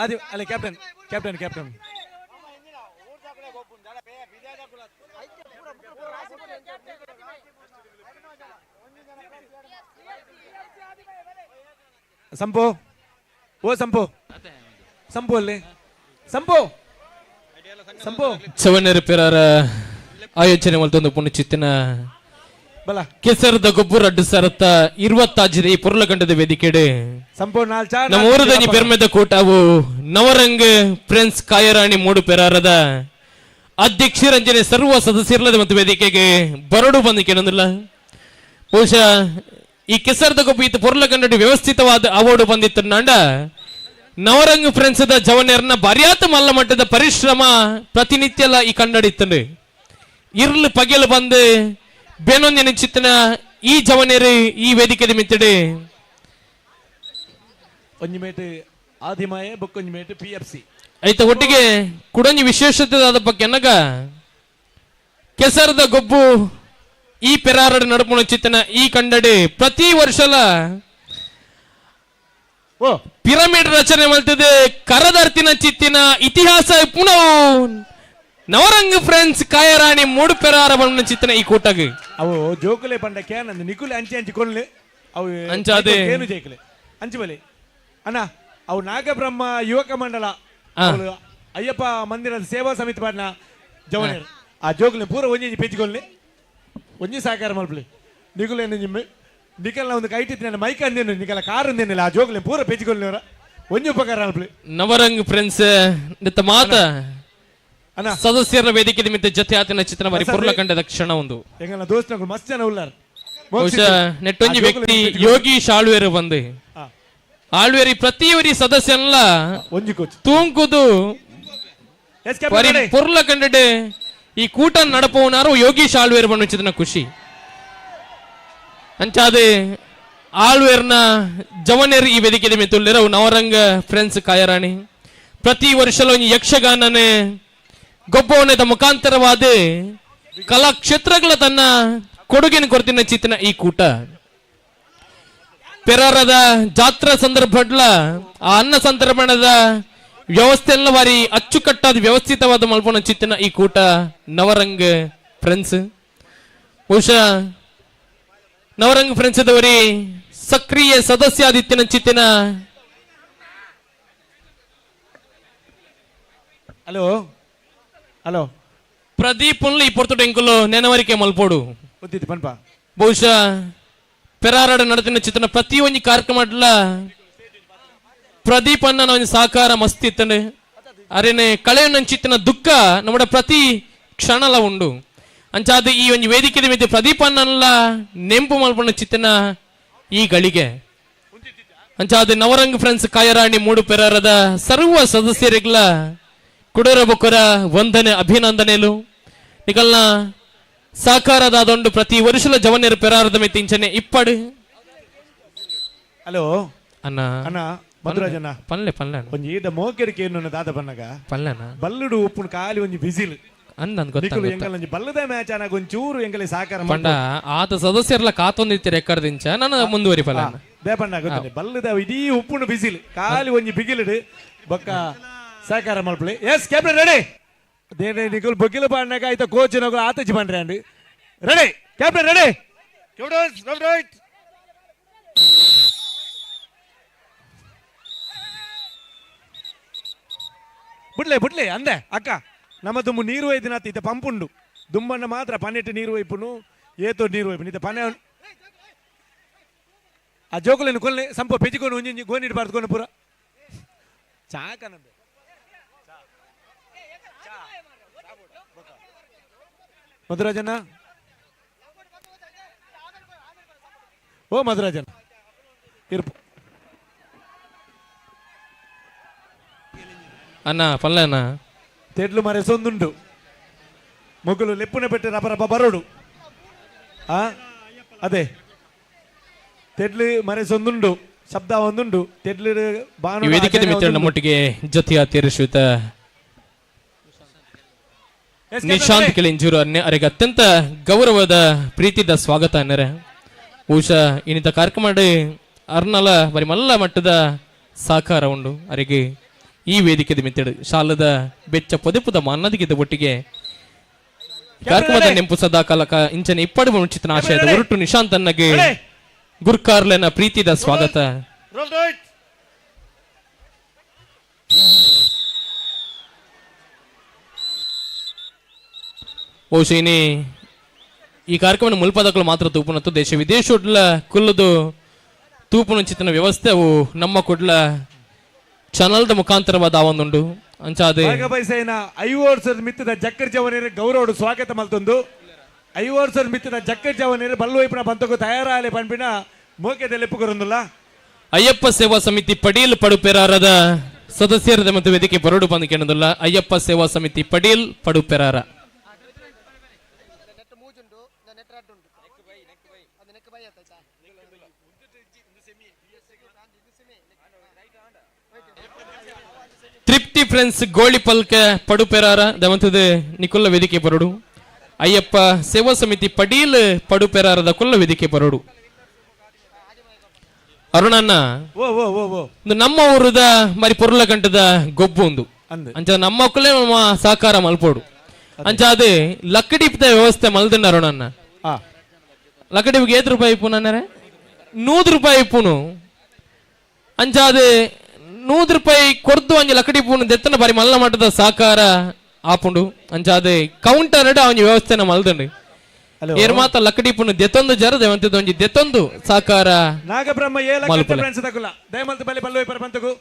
ಆದಿ ಅಲ್ಲ ಕ್ಯಾಪ್ಟನ್ ಸಂಪು ಅಲ್ಲಿ ಸಂಪು ಚವಣ್ಣರ ಪೆರಾರ ಆಯೋಜನೆ ಮಲ್ತೊಂದು ಪುಣ್ಯಚಿತ್ತಿನ ಕೆಸರದ ಗೊಬ್ಬರ ಅಡ್ಡು ಸರತ್ತ 20 ಈ ಪುರ್ಲಗಂಡದ ವೇದಿಕೆಡೆ ನಮ್ಮ ಊರದನಿ ಪೆರ್ಮೆದ ಕೂಟವು ನವರಂಗ್ ಫ್ರೆಂಡ್ಸ್ ಕಾಯರಾಣಿ ಮೂಡು ಪೆರಾರದ ಅಧ್ಯಕ್ಷರಂಜನೆ ಸರ್ವ ಸದಸ್ಯರಲ್ಲದ ಮತ್ತು ವೇದಿಕೆಗೆ ಬರಡು ಬಂದಿಕೆ ಅನ್ನೋದಿಲ್ಲ ಬಹುಶಃ ಈ ಕೆಸರದ ಗೊಬ್ಬ ಇತ್ತು ಪುರ್ಲಗಂಡಡಿ ವ್ಯವಸ್ಥಿತವಾದ ಅವಾರ್ಡು ಬಂದಿತ್ತು ನಾಂಡ ನವರಂಗ್ ಫ್ರೆಂಡ್ಸ್ ಜವನೇರ್ನ ಭಾರ್ಯಾತ ಮಲ್ಲ ಮಟ್ಟದ ಪರಿಶ್ರಮ ಪ್ರತಿನಿತ್ಯಲ್ಲ ಈ ಕನ್ನಡಿತ್ತಂಡು ಇರ್ಲು ಪಗೆಲು ಬಂದು ಬೇನೊಂದಿನ ಚಿತ್ತನ ಈ ಜವನೇರು ಈ ವೇದಿಕೆ ಮಿತ್ತಡೆ ಒಂಜಿಮೇಟ್ ಆದಿಮಾಯೆ ಬೊಕ್ಕೊಂಜಿಮೇಟ್ PFC ಐತ ಒಟ್ಟಿಗೆ ಕುಡಂಜಿ ವಿಶೇಷತೆ ಆದ ಬಗ್ಗೆ ಅನ್ನಗ ಕೆಸರದ ಗೊಬ್ಬು ಈ ಪೆರಾರಡ ನಡುಪುಣ ಚಿತ್ತನ ಈ ಕಂಡಡೆ ಪ್ರತಿ ವರ್ಷಲ ಪಿರಮಿಡ್ ರಚನೆ ಮಾಡ್ತದೆ ಕರದರ್ತಿನ ಚಿತ್ತಿನ ಇತಿಹಾಸ ಪುನಃ ನವರಂಗ್ ಫ್ರೆಂಡ್ಸ್ ಕಾಯರಾಣಿ ಮೂಡು ಪೆರಾರ ಬಣ್ಣ ಚಿತ್ತನ ಈ ಕೂಟಗೆ ಅವು ಜೋಕುಲೆ ಪಂಡ ಕ್ಯಾನ್ ನಿಕುಲೆ ಅಂಚಿ ಹಂಚಿಕೊಳ್ಳಿ ಅವು ಅಂಚಾದೆ ಏನು ಜೈಕಲೆ ಅಂಚಿ ಬಲಿ ಅಣ್ಣ ಅವು ನಾಗಬ್ರಹ್ಮ ಯುವಕ ಮಂಡಲ ಅಯ್ಯಪ್ಪ ಮಂದಿರದ ಸೇವಾ ಸಮಿತಿ ಪಾಡ್ನ ಜವನೇರು ಆ ಜೋಕುಲೆ ಪೂರ ಒಂಜಿ ಪೆಚ್ಚಿಕೊಳ್ಳಿ ಒಂಜಿ ಸಹಕಾರ ಮಲ್ಪಲಿ ನಿಕುಲೆ ನಿಕಲ್ನ ಒಂದು ಕೈಟಿತ್ತಿನ ಮೈಕ್ ಅಂದೇನು ನಿಕಲ ಕಾರ್ ಅಂದೇನಿಲ್ಲ ಆ ಜೋಕುಲೆ ಪೂರ ಪೆಚ್ಚಿಕೊಳ್ಳಿ ಅವರ ಒಂಜಿ ಉಪಕಾರ ಅಲ್ಪಲಿ ನವರಂಗ್ ಫ್ರೆಂಡ್ಸ್ ನಿತ್ತ ಮಾತ ಸದಸ್ಯರ ವೇದಿಕೆ ನಿಮಿತ್ತ ಜೊತೆ ಆತನ ಚಿತ್ರ ಬಾರಿ ಪುರ್ಲ ಕಂಡದ ಕ್ಷಣ ಒಂದು ಎಂಗನ ದೋಸ್ತಗಳು ಮಸ್ತ್ ಜನ ಉಳ್ಳಾರ ಬಹುಶಃ ನೆಟ್ಟೊಂಜಿ ವ್ಯಕ್ತಿ ಯೋಗೀಶ್ ಆಳ್ವೇರು ಬಂದು ಆಳ್ವೇರಿ ಪ್ರತಿಯೊರಿ ಸದಸ್ಯನಲ್ಲ ತೂಂಕುದು ಪುರ್ಲ ಕಂಡಡೆ ಈ ಕೂಟ ನಡಪವನಾರು ಯೋಗೀಶ್ ಆಳ್ವೇರು ಬಣ್ಣ ಖುಷಿ ಅಂಚಾದೆ ಆಳ್ವೇರ್ನ ಜವನೇರ್ ಈ ವೇದಿಕೆ ನಿಮಿತ್ತ ನವರಂಗ ಫ್ರೆಂಡ್ಸ್ ಕಾಯರಾಣಿ ಪ್ರತಿ ವರ್ಷ ಯಕ್ಷಗಾನನೇ ಗೊಬ್ಬವನದ ಮುಖಾಂತರವಾದ ಕಲಾಕ್ಷೇತ್ರಗಳ ತನ್ನ ಕೊಡುಗೆನ ಕೊರತಿನ ಚಿತ್ತನ ಈ ಕೂಟ ಪೆರಾರದ ಜಾತ್ರಾ ಸಂದರ್ಭಡ್ಲ ಆ ಅನ್ನ ಸಂತರ್ಪಣದ ವ್ಯವಸ್ಥೆ ಎಲ್ಲ ಬಾರಿ ಅಚ್ಚುಕಟ್ಟಾದ ವ್ಯವಸ್ಥಿತವಾದ ಮಲ್ಪನ ಚಿತ್ತನ ಈ ಕೂಟ ನವರಂಗ್ ಫ್ರೆಂಡ್ಸ್ ಬಹುಶಃ ನವರಂಗ್ ಫ್ರೆಂಡ್ಸ್ ದವರಿ ಸಕ್ರಿಯ ಸದಸ್ಯಾದಿತ್ಯನ ಚಿತ್ತಿನ ಹಲೋ ಹಲೋ ಪ್ರದೀಪ್ ಈ ಪೊರ್ತುಡು ಎಂಕುಲು ನೆನವರಿಕೆ ಮಲ್ಪೋಡು ಪನ್ಪ ಬಹುಶಃ ಪೆರಾರಡ ನಡತಿನ ಚಿತ್ರನ ಪ್ರತಿಯೊಂದು ಕಾರ್ಯಕ್ರಮ ಪ್ರದೀಪ್ ಅನ್ನ ಒಂದು ಸಹಕಾರ ಮಸ್ತ್ ಇತ್ತಂಡೆ ಅರೇನೆ ಕಳೆಯ ಚಿತ್ತನ ದುಃಖ ನಮ್ಮ ಪ್ರತಿ ಕ್ಷಣಲ ಉಂಡು ಅಂಚಾದ ಈ ಒಂದು ವೇದಿಕೆ ಮಿತಿ ಪ್ರದೀಪ್ ಅನ್ನಲ್ಲ ನೆಂಪು ಮಲ್ಪನ ಚಿತ್ತನ ಈ ಗಳಿಗೆ ಅಂಚಾದ ನವರಂಗ್ ಫ್ರೆಂಡ್ಸ್ ಕಾಯರಾಣಿ ಮೂಡು ಪೆರಾರದ ಸರ್ವ ಸದಸ್ಯರಿಗಳ ಕುಡರ ಬೊಕ್ಕರ ವಂದನೆ ಅಭಿನಂದನೆಲು ನಿಕಲ್ನ ಸಾಕಾರದಾದೊಂದು ಪ್ರತಿ ವರ್ಷಲ ಜವನೇರು ಪೆರಾರದ ಮೆತ್ತಿಂಚನೆ ಇಪ್ಪಡು ಹಲೋ ಅಣ್ಣ ಅಣ್ಣ ಮಧುರಾಜಣ್ಣ ಪಲ್ಲೆ ಪಲ್ಲೆ ಒಂಜಿ ಈದ ಮೋಕೆರಿಕೆ ಏನು ದಾದ ಬನ್ನಗ ಪಲ್ಲೆನ ಬಲ್ಲುಡು ಉಪ್ಪುನ ಕಾಲಿ ಒಂಜಿ ಬಿಸಿಲು ಅಂದ್ ಗೊತ್ತ ಎಂಗಲ್ ಬಲ್ಲದ ಮ್ಯಾಚ್ ಅನ್ನಾಗ ಒಂಚೂರು ಎಂಗಲೆ ಸಾಕಾರ ಪಂಡ ಆತ ಸದಸ್ಯರ್ಲ ಕಾತೊಂದಿರ್ತೀರಿ ಎಕ್ಕರ್ದಿಂಚ ನಾನು ಮುಂದುವರಿ ಫಲ ಬೇಪಣ್ಣ ಗೊತ್ತನೆ ಬಲ್ಲದ ಇಡೀ ಉಪ್ಪುನ ಬಿಸಿಲು ಕಾಲಿ ಒಂಜಿ ಬಿಗಿಲಿಡು ಬೊಕ್ಕ ಸಹಕಾರ ಮಲ್ಪಲಿ ಎಸ್ ಕ್ಯಾಪ್ಟನ್ ರೆಡಿ ದೇನೆ ನಿಕುಲ್ ಬೊಗಿಲು ಪಾಡ್ನಾಗ ಆಯ್ತ ಕೋಚ್ ನಗು ಆತಜಿ ಬಂಡ್ರೆ and ready captain ready right ಬಿಡ್ಲೆ ಅಂದೆ ಅಕ್ಕ ನಮ್ಮ ದುಮ್ಮು ನೀರು ಒಯ್ದಿನಾತ ಇತ್ತ ಪಂಪುಂಡು ದುಮ್ಮಣ್ಣ ಮಾತ್ರ ಪನ್ನೆಟ್ಟು ನೀರು ಒಯ್ಪುನು ಏತೋ ನೀರು ಒಯ್ಪುನು ಇತ್ತ ಪನ್ನೆ ಆ ಜೋಕುಲೇನು ಕೊಲ್ಲೆ ಸಂಪ ಪೆಜಿಕೊಂಡು ಒಂಜಿ ಗೋನಿಟ್ಟು ಬಾರ್ದುಕೊಂಡು ಪೂರ ಚಾಕನಂದೆ ಮಧುರಾಜನ ಓ ಮಧುರಾಜನ್ ಇರ್ಪು ಅಣ್ಣ ಪಲ್ಲೆನ ತೆಡ್ಲು ಮರೆ ಸೊಂದುಂಡು ಮೊಗಲು ಲೆಪ್ಪುನ ಪೆಟ್ಟೆ ರಬರಬ್ಬ ಬರೋಡು ಆ ಅದೇ ತೆಡ್ಲು ಮರೆ ಸೊಂದುಂಡು ಶಬ್ದ ಒಂದುಂಡು ತೆಡ್ಲು ಬಾನು ವೇದಿಕೆ ಮಿತ್ರ ನಮ್ಮೊಟ್ಟಿಗೆ ಜೊತೆಯ ತೀರಿಸುತ್ತ ನಿಶಾಂತ್ ಕೆಳಿಂಜೂರು ಅವರಿಗೆ ಅತ್ಯಂತ ಗೌರವದ ಪ್ರೀತಿದ ಸ್ವಾಗತ ಅನ್ನರೆ ಬಹುಶಃ ಇನ್ನಿತ ಕಾರ್ಯಕ್ರಮ ಅರ್ನಲ ಬರಿ ಮಲ್ಲ ಮಟ್ಟದ ಸಹಕಾರ ಉಂಡು ಅವರಿಗೆ ಈ ವೇದಿಕೆ ಮಿತ್ತಡು ಶಾಲದ ಬೆಚ್ಚ ಪೊದೆಪುದ ಮನ್ನದಿಗಿದ್ದ ಒಟ್ಟಿಗೆ ಕಾರ್ಯಕ್ರಮದ ನೆಂಪು ಸದಾ ಕಾಲಕ ಇಂಚನೆ ಇಪ್ಪಡು ಮುಂಚಿತನ ಆಶಯದ ಹೊರಟು ನಿಶಾಂತ್ ಅನ್ನಗೆ ಗುರ್ಕಾರ್ಲೆನ ಪ್ರೀತಿದ ಸ್ವಾಗತ ಬಹುಶಃ ಇನಿ ಈ ಕಾರ್ಯಕ್ರಮ ಮುಲ್ಪದಕ್ಕಲು ಮಾತ್ರ ತೂಪುನತ್ತು ದೇಶ ವಿದೇಶೋಡ್ಲ ಕುಲ್ಲದು ತೂಪುನ ಚಿತ್ತನ ವ್ಯವಸ್ಥೆ ಅವು ನಮ್ಮ ಕೊಡ್ಲ ಚಾನಲ್ದ ಮುಖಾಂತರವಾದ ಆವೊಂದುಂಡು ಅಂಚಾದೆ ಪೈಸೆನ 5 ವರ್ಷದ ಮಿತ್ತದ ಜಕ್ಕರ್ ಜವನೇರ ಗೌರವಡು ಸ್ವಾಗತ ಮಲ್ತೊಂದು 5 ವರ್ಷದ ಮಿತ್ತದ ಜಕ್ಕರ್ ಜವನೇರ ಬಲ್ಲುವೈಪನ ಬಂತಕು ತಯಾರಾಲೆ ಪಂಪಿನ ಮೋಕೆದ ಲೆಪ್ಪುಗರೊಂದುಲ್ಲ ಅಯ್ಯಪ್ಪ ಸೇವಾ ಸಮಿತಿ ಪಡೀಲ್ ಪಡುಪೆರಾರದ ಸದಸ್ಯರದ ಮತ್ತು ವೇದಿಕೆ ಬರೋಡು ಬಂದು ಕೇಳೋದಿಲ್ಲ ಅಯ್ಯಪ್ಪ ಸೇವಾ ಸಮಿತಿ ಪಡೀಲ್ ಪಡುಪೆರಾರ ತೃಪ್ತಿ ಫ್ರೆಂಡ್ಸ್ ಗೋಳಿಪಲ್ಕೆ ಪಡುಪೆರಾರ ದಮಂತದ ನಿಕುಲ್ಲ ವೇದಿಕೆ ಬರೋಡು ಅಯ್ಯಪ್ಪ ಸೇವಾ ಸಮಿತಿ ಪಡೀಲ್ ಪಡುಪೆರಾರದ ಕುಲ್ಲ ವೇದಿಕೆ ಬರೋಡು ಅರುಣಣ್ಣ ನಮ್ಮ ಊರದ ಮರಿ ಪೊರ್ಲ ಗಂಟದ ಗೊಬ್ಬು ಒಂದು ಅಂಚ ನಮ್ಮ ಮಕ್ಕಳೇ ನಮ್ಮ ಸಹಕಾರ ಮಲ್ಪೋಡು ಅಂಚಾದೆ ಲಕ್ಕಡಿಪ್ದ ವ್ಯವಸ್ಥೆ ಮಲ್ದಿన్నారు ನನ್ನ ಲಕ್ಕಡಿಗೆ ಏತ್ ರೂಪಾಯಿ ಇಪ್ಪು ನನ್ನರೆ 100 ರೂಪಾಯಿ ಇಪ್ಪುನು ಅಂಚಾದೆ 100 ರೂಪಾಯಿ ಕೊರ್ದು ಅಂಜಿ ಲಕ್ಕಡಿ ಪೂನು ದೆತ್ತನ ಬಾರಿ ಮಲ್ಲ ಮಟ್ಟದ ಸಾಕಾರ ಆಪುಂಡು ಅಂಚಾದೆ ಕೌಂಟರ್ ಅವನಿ ವ್ಯವಸ್ಥೆನ ಮಲ್ದಂಡು ಏರ್ ಮಾತ ಲಕ್ಕಡಿ ಪೂನು ದೆತ್ತೊಂದು ಜರದ ಒಂತಿದ್ದು ಒಂಜಿ ದೆತ್ತೊಂದು ಸಾಕಾರ ನಾಗಬ್ರಹ್ಮ ಏಲ ಕಟ್ಟ ಫ್ರೆಂಡ್ಸ್ ತಗುಲ ದಯಮಲ್ತ ಬಲಿ ಬಲ್ಲೋಯ್ ಪರಪಂತಗು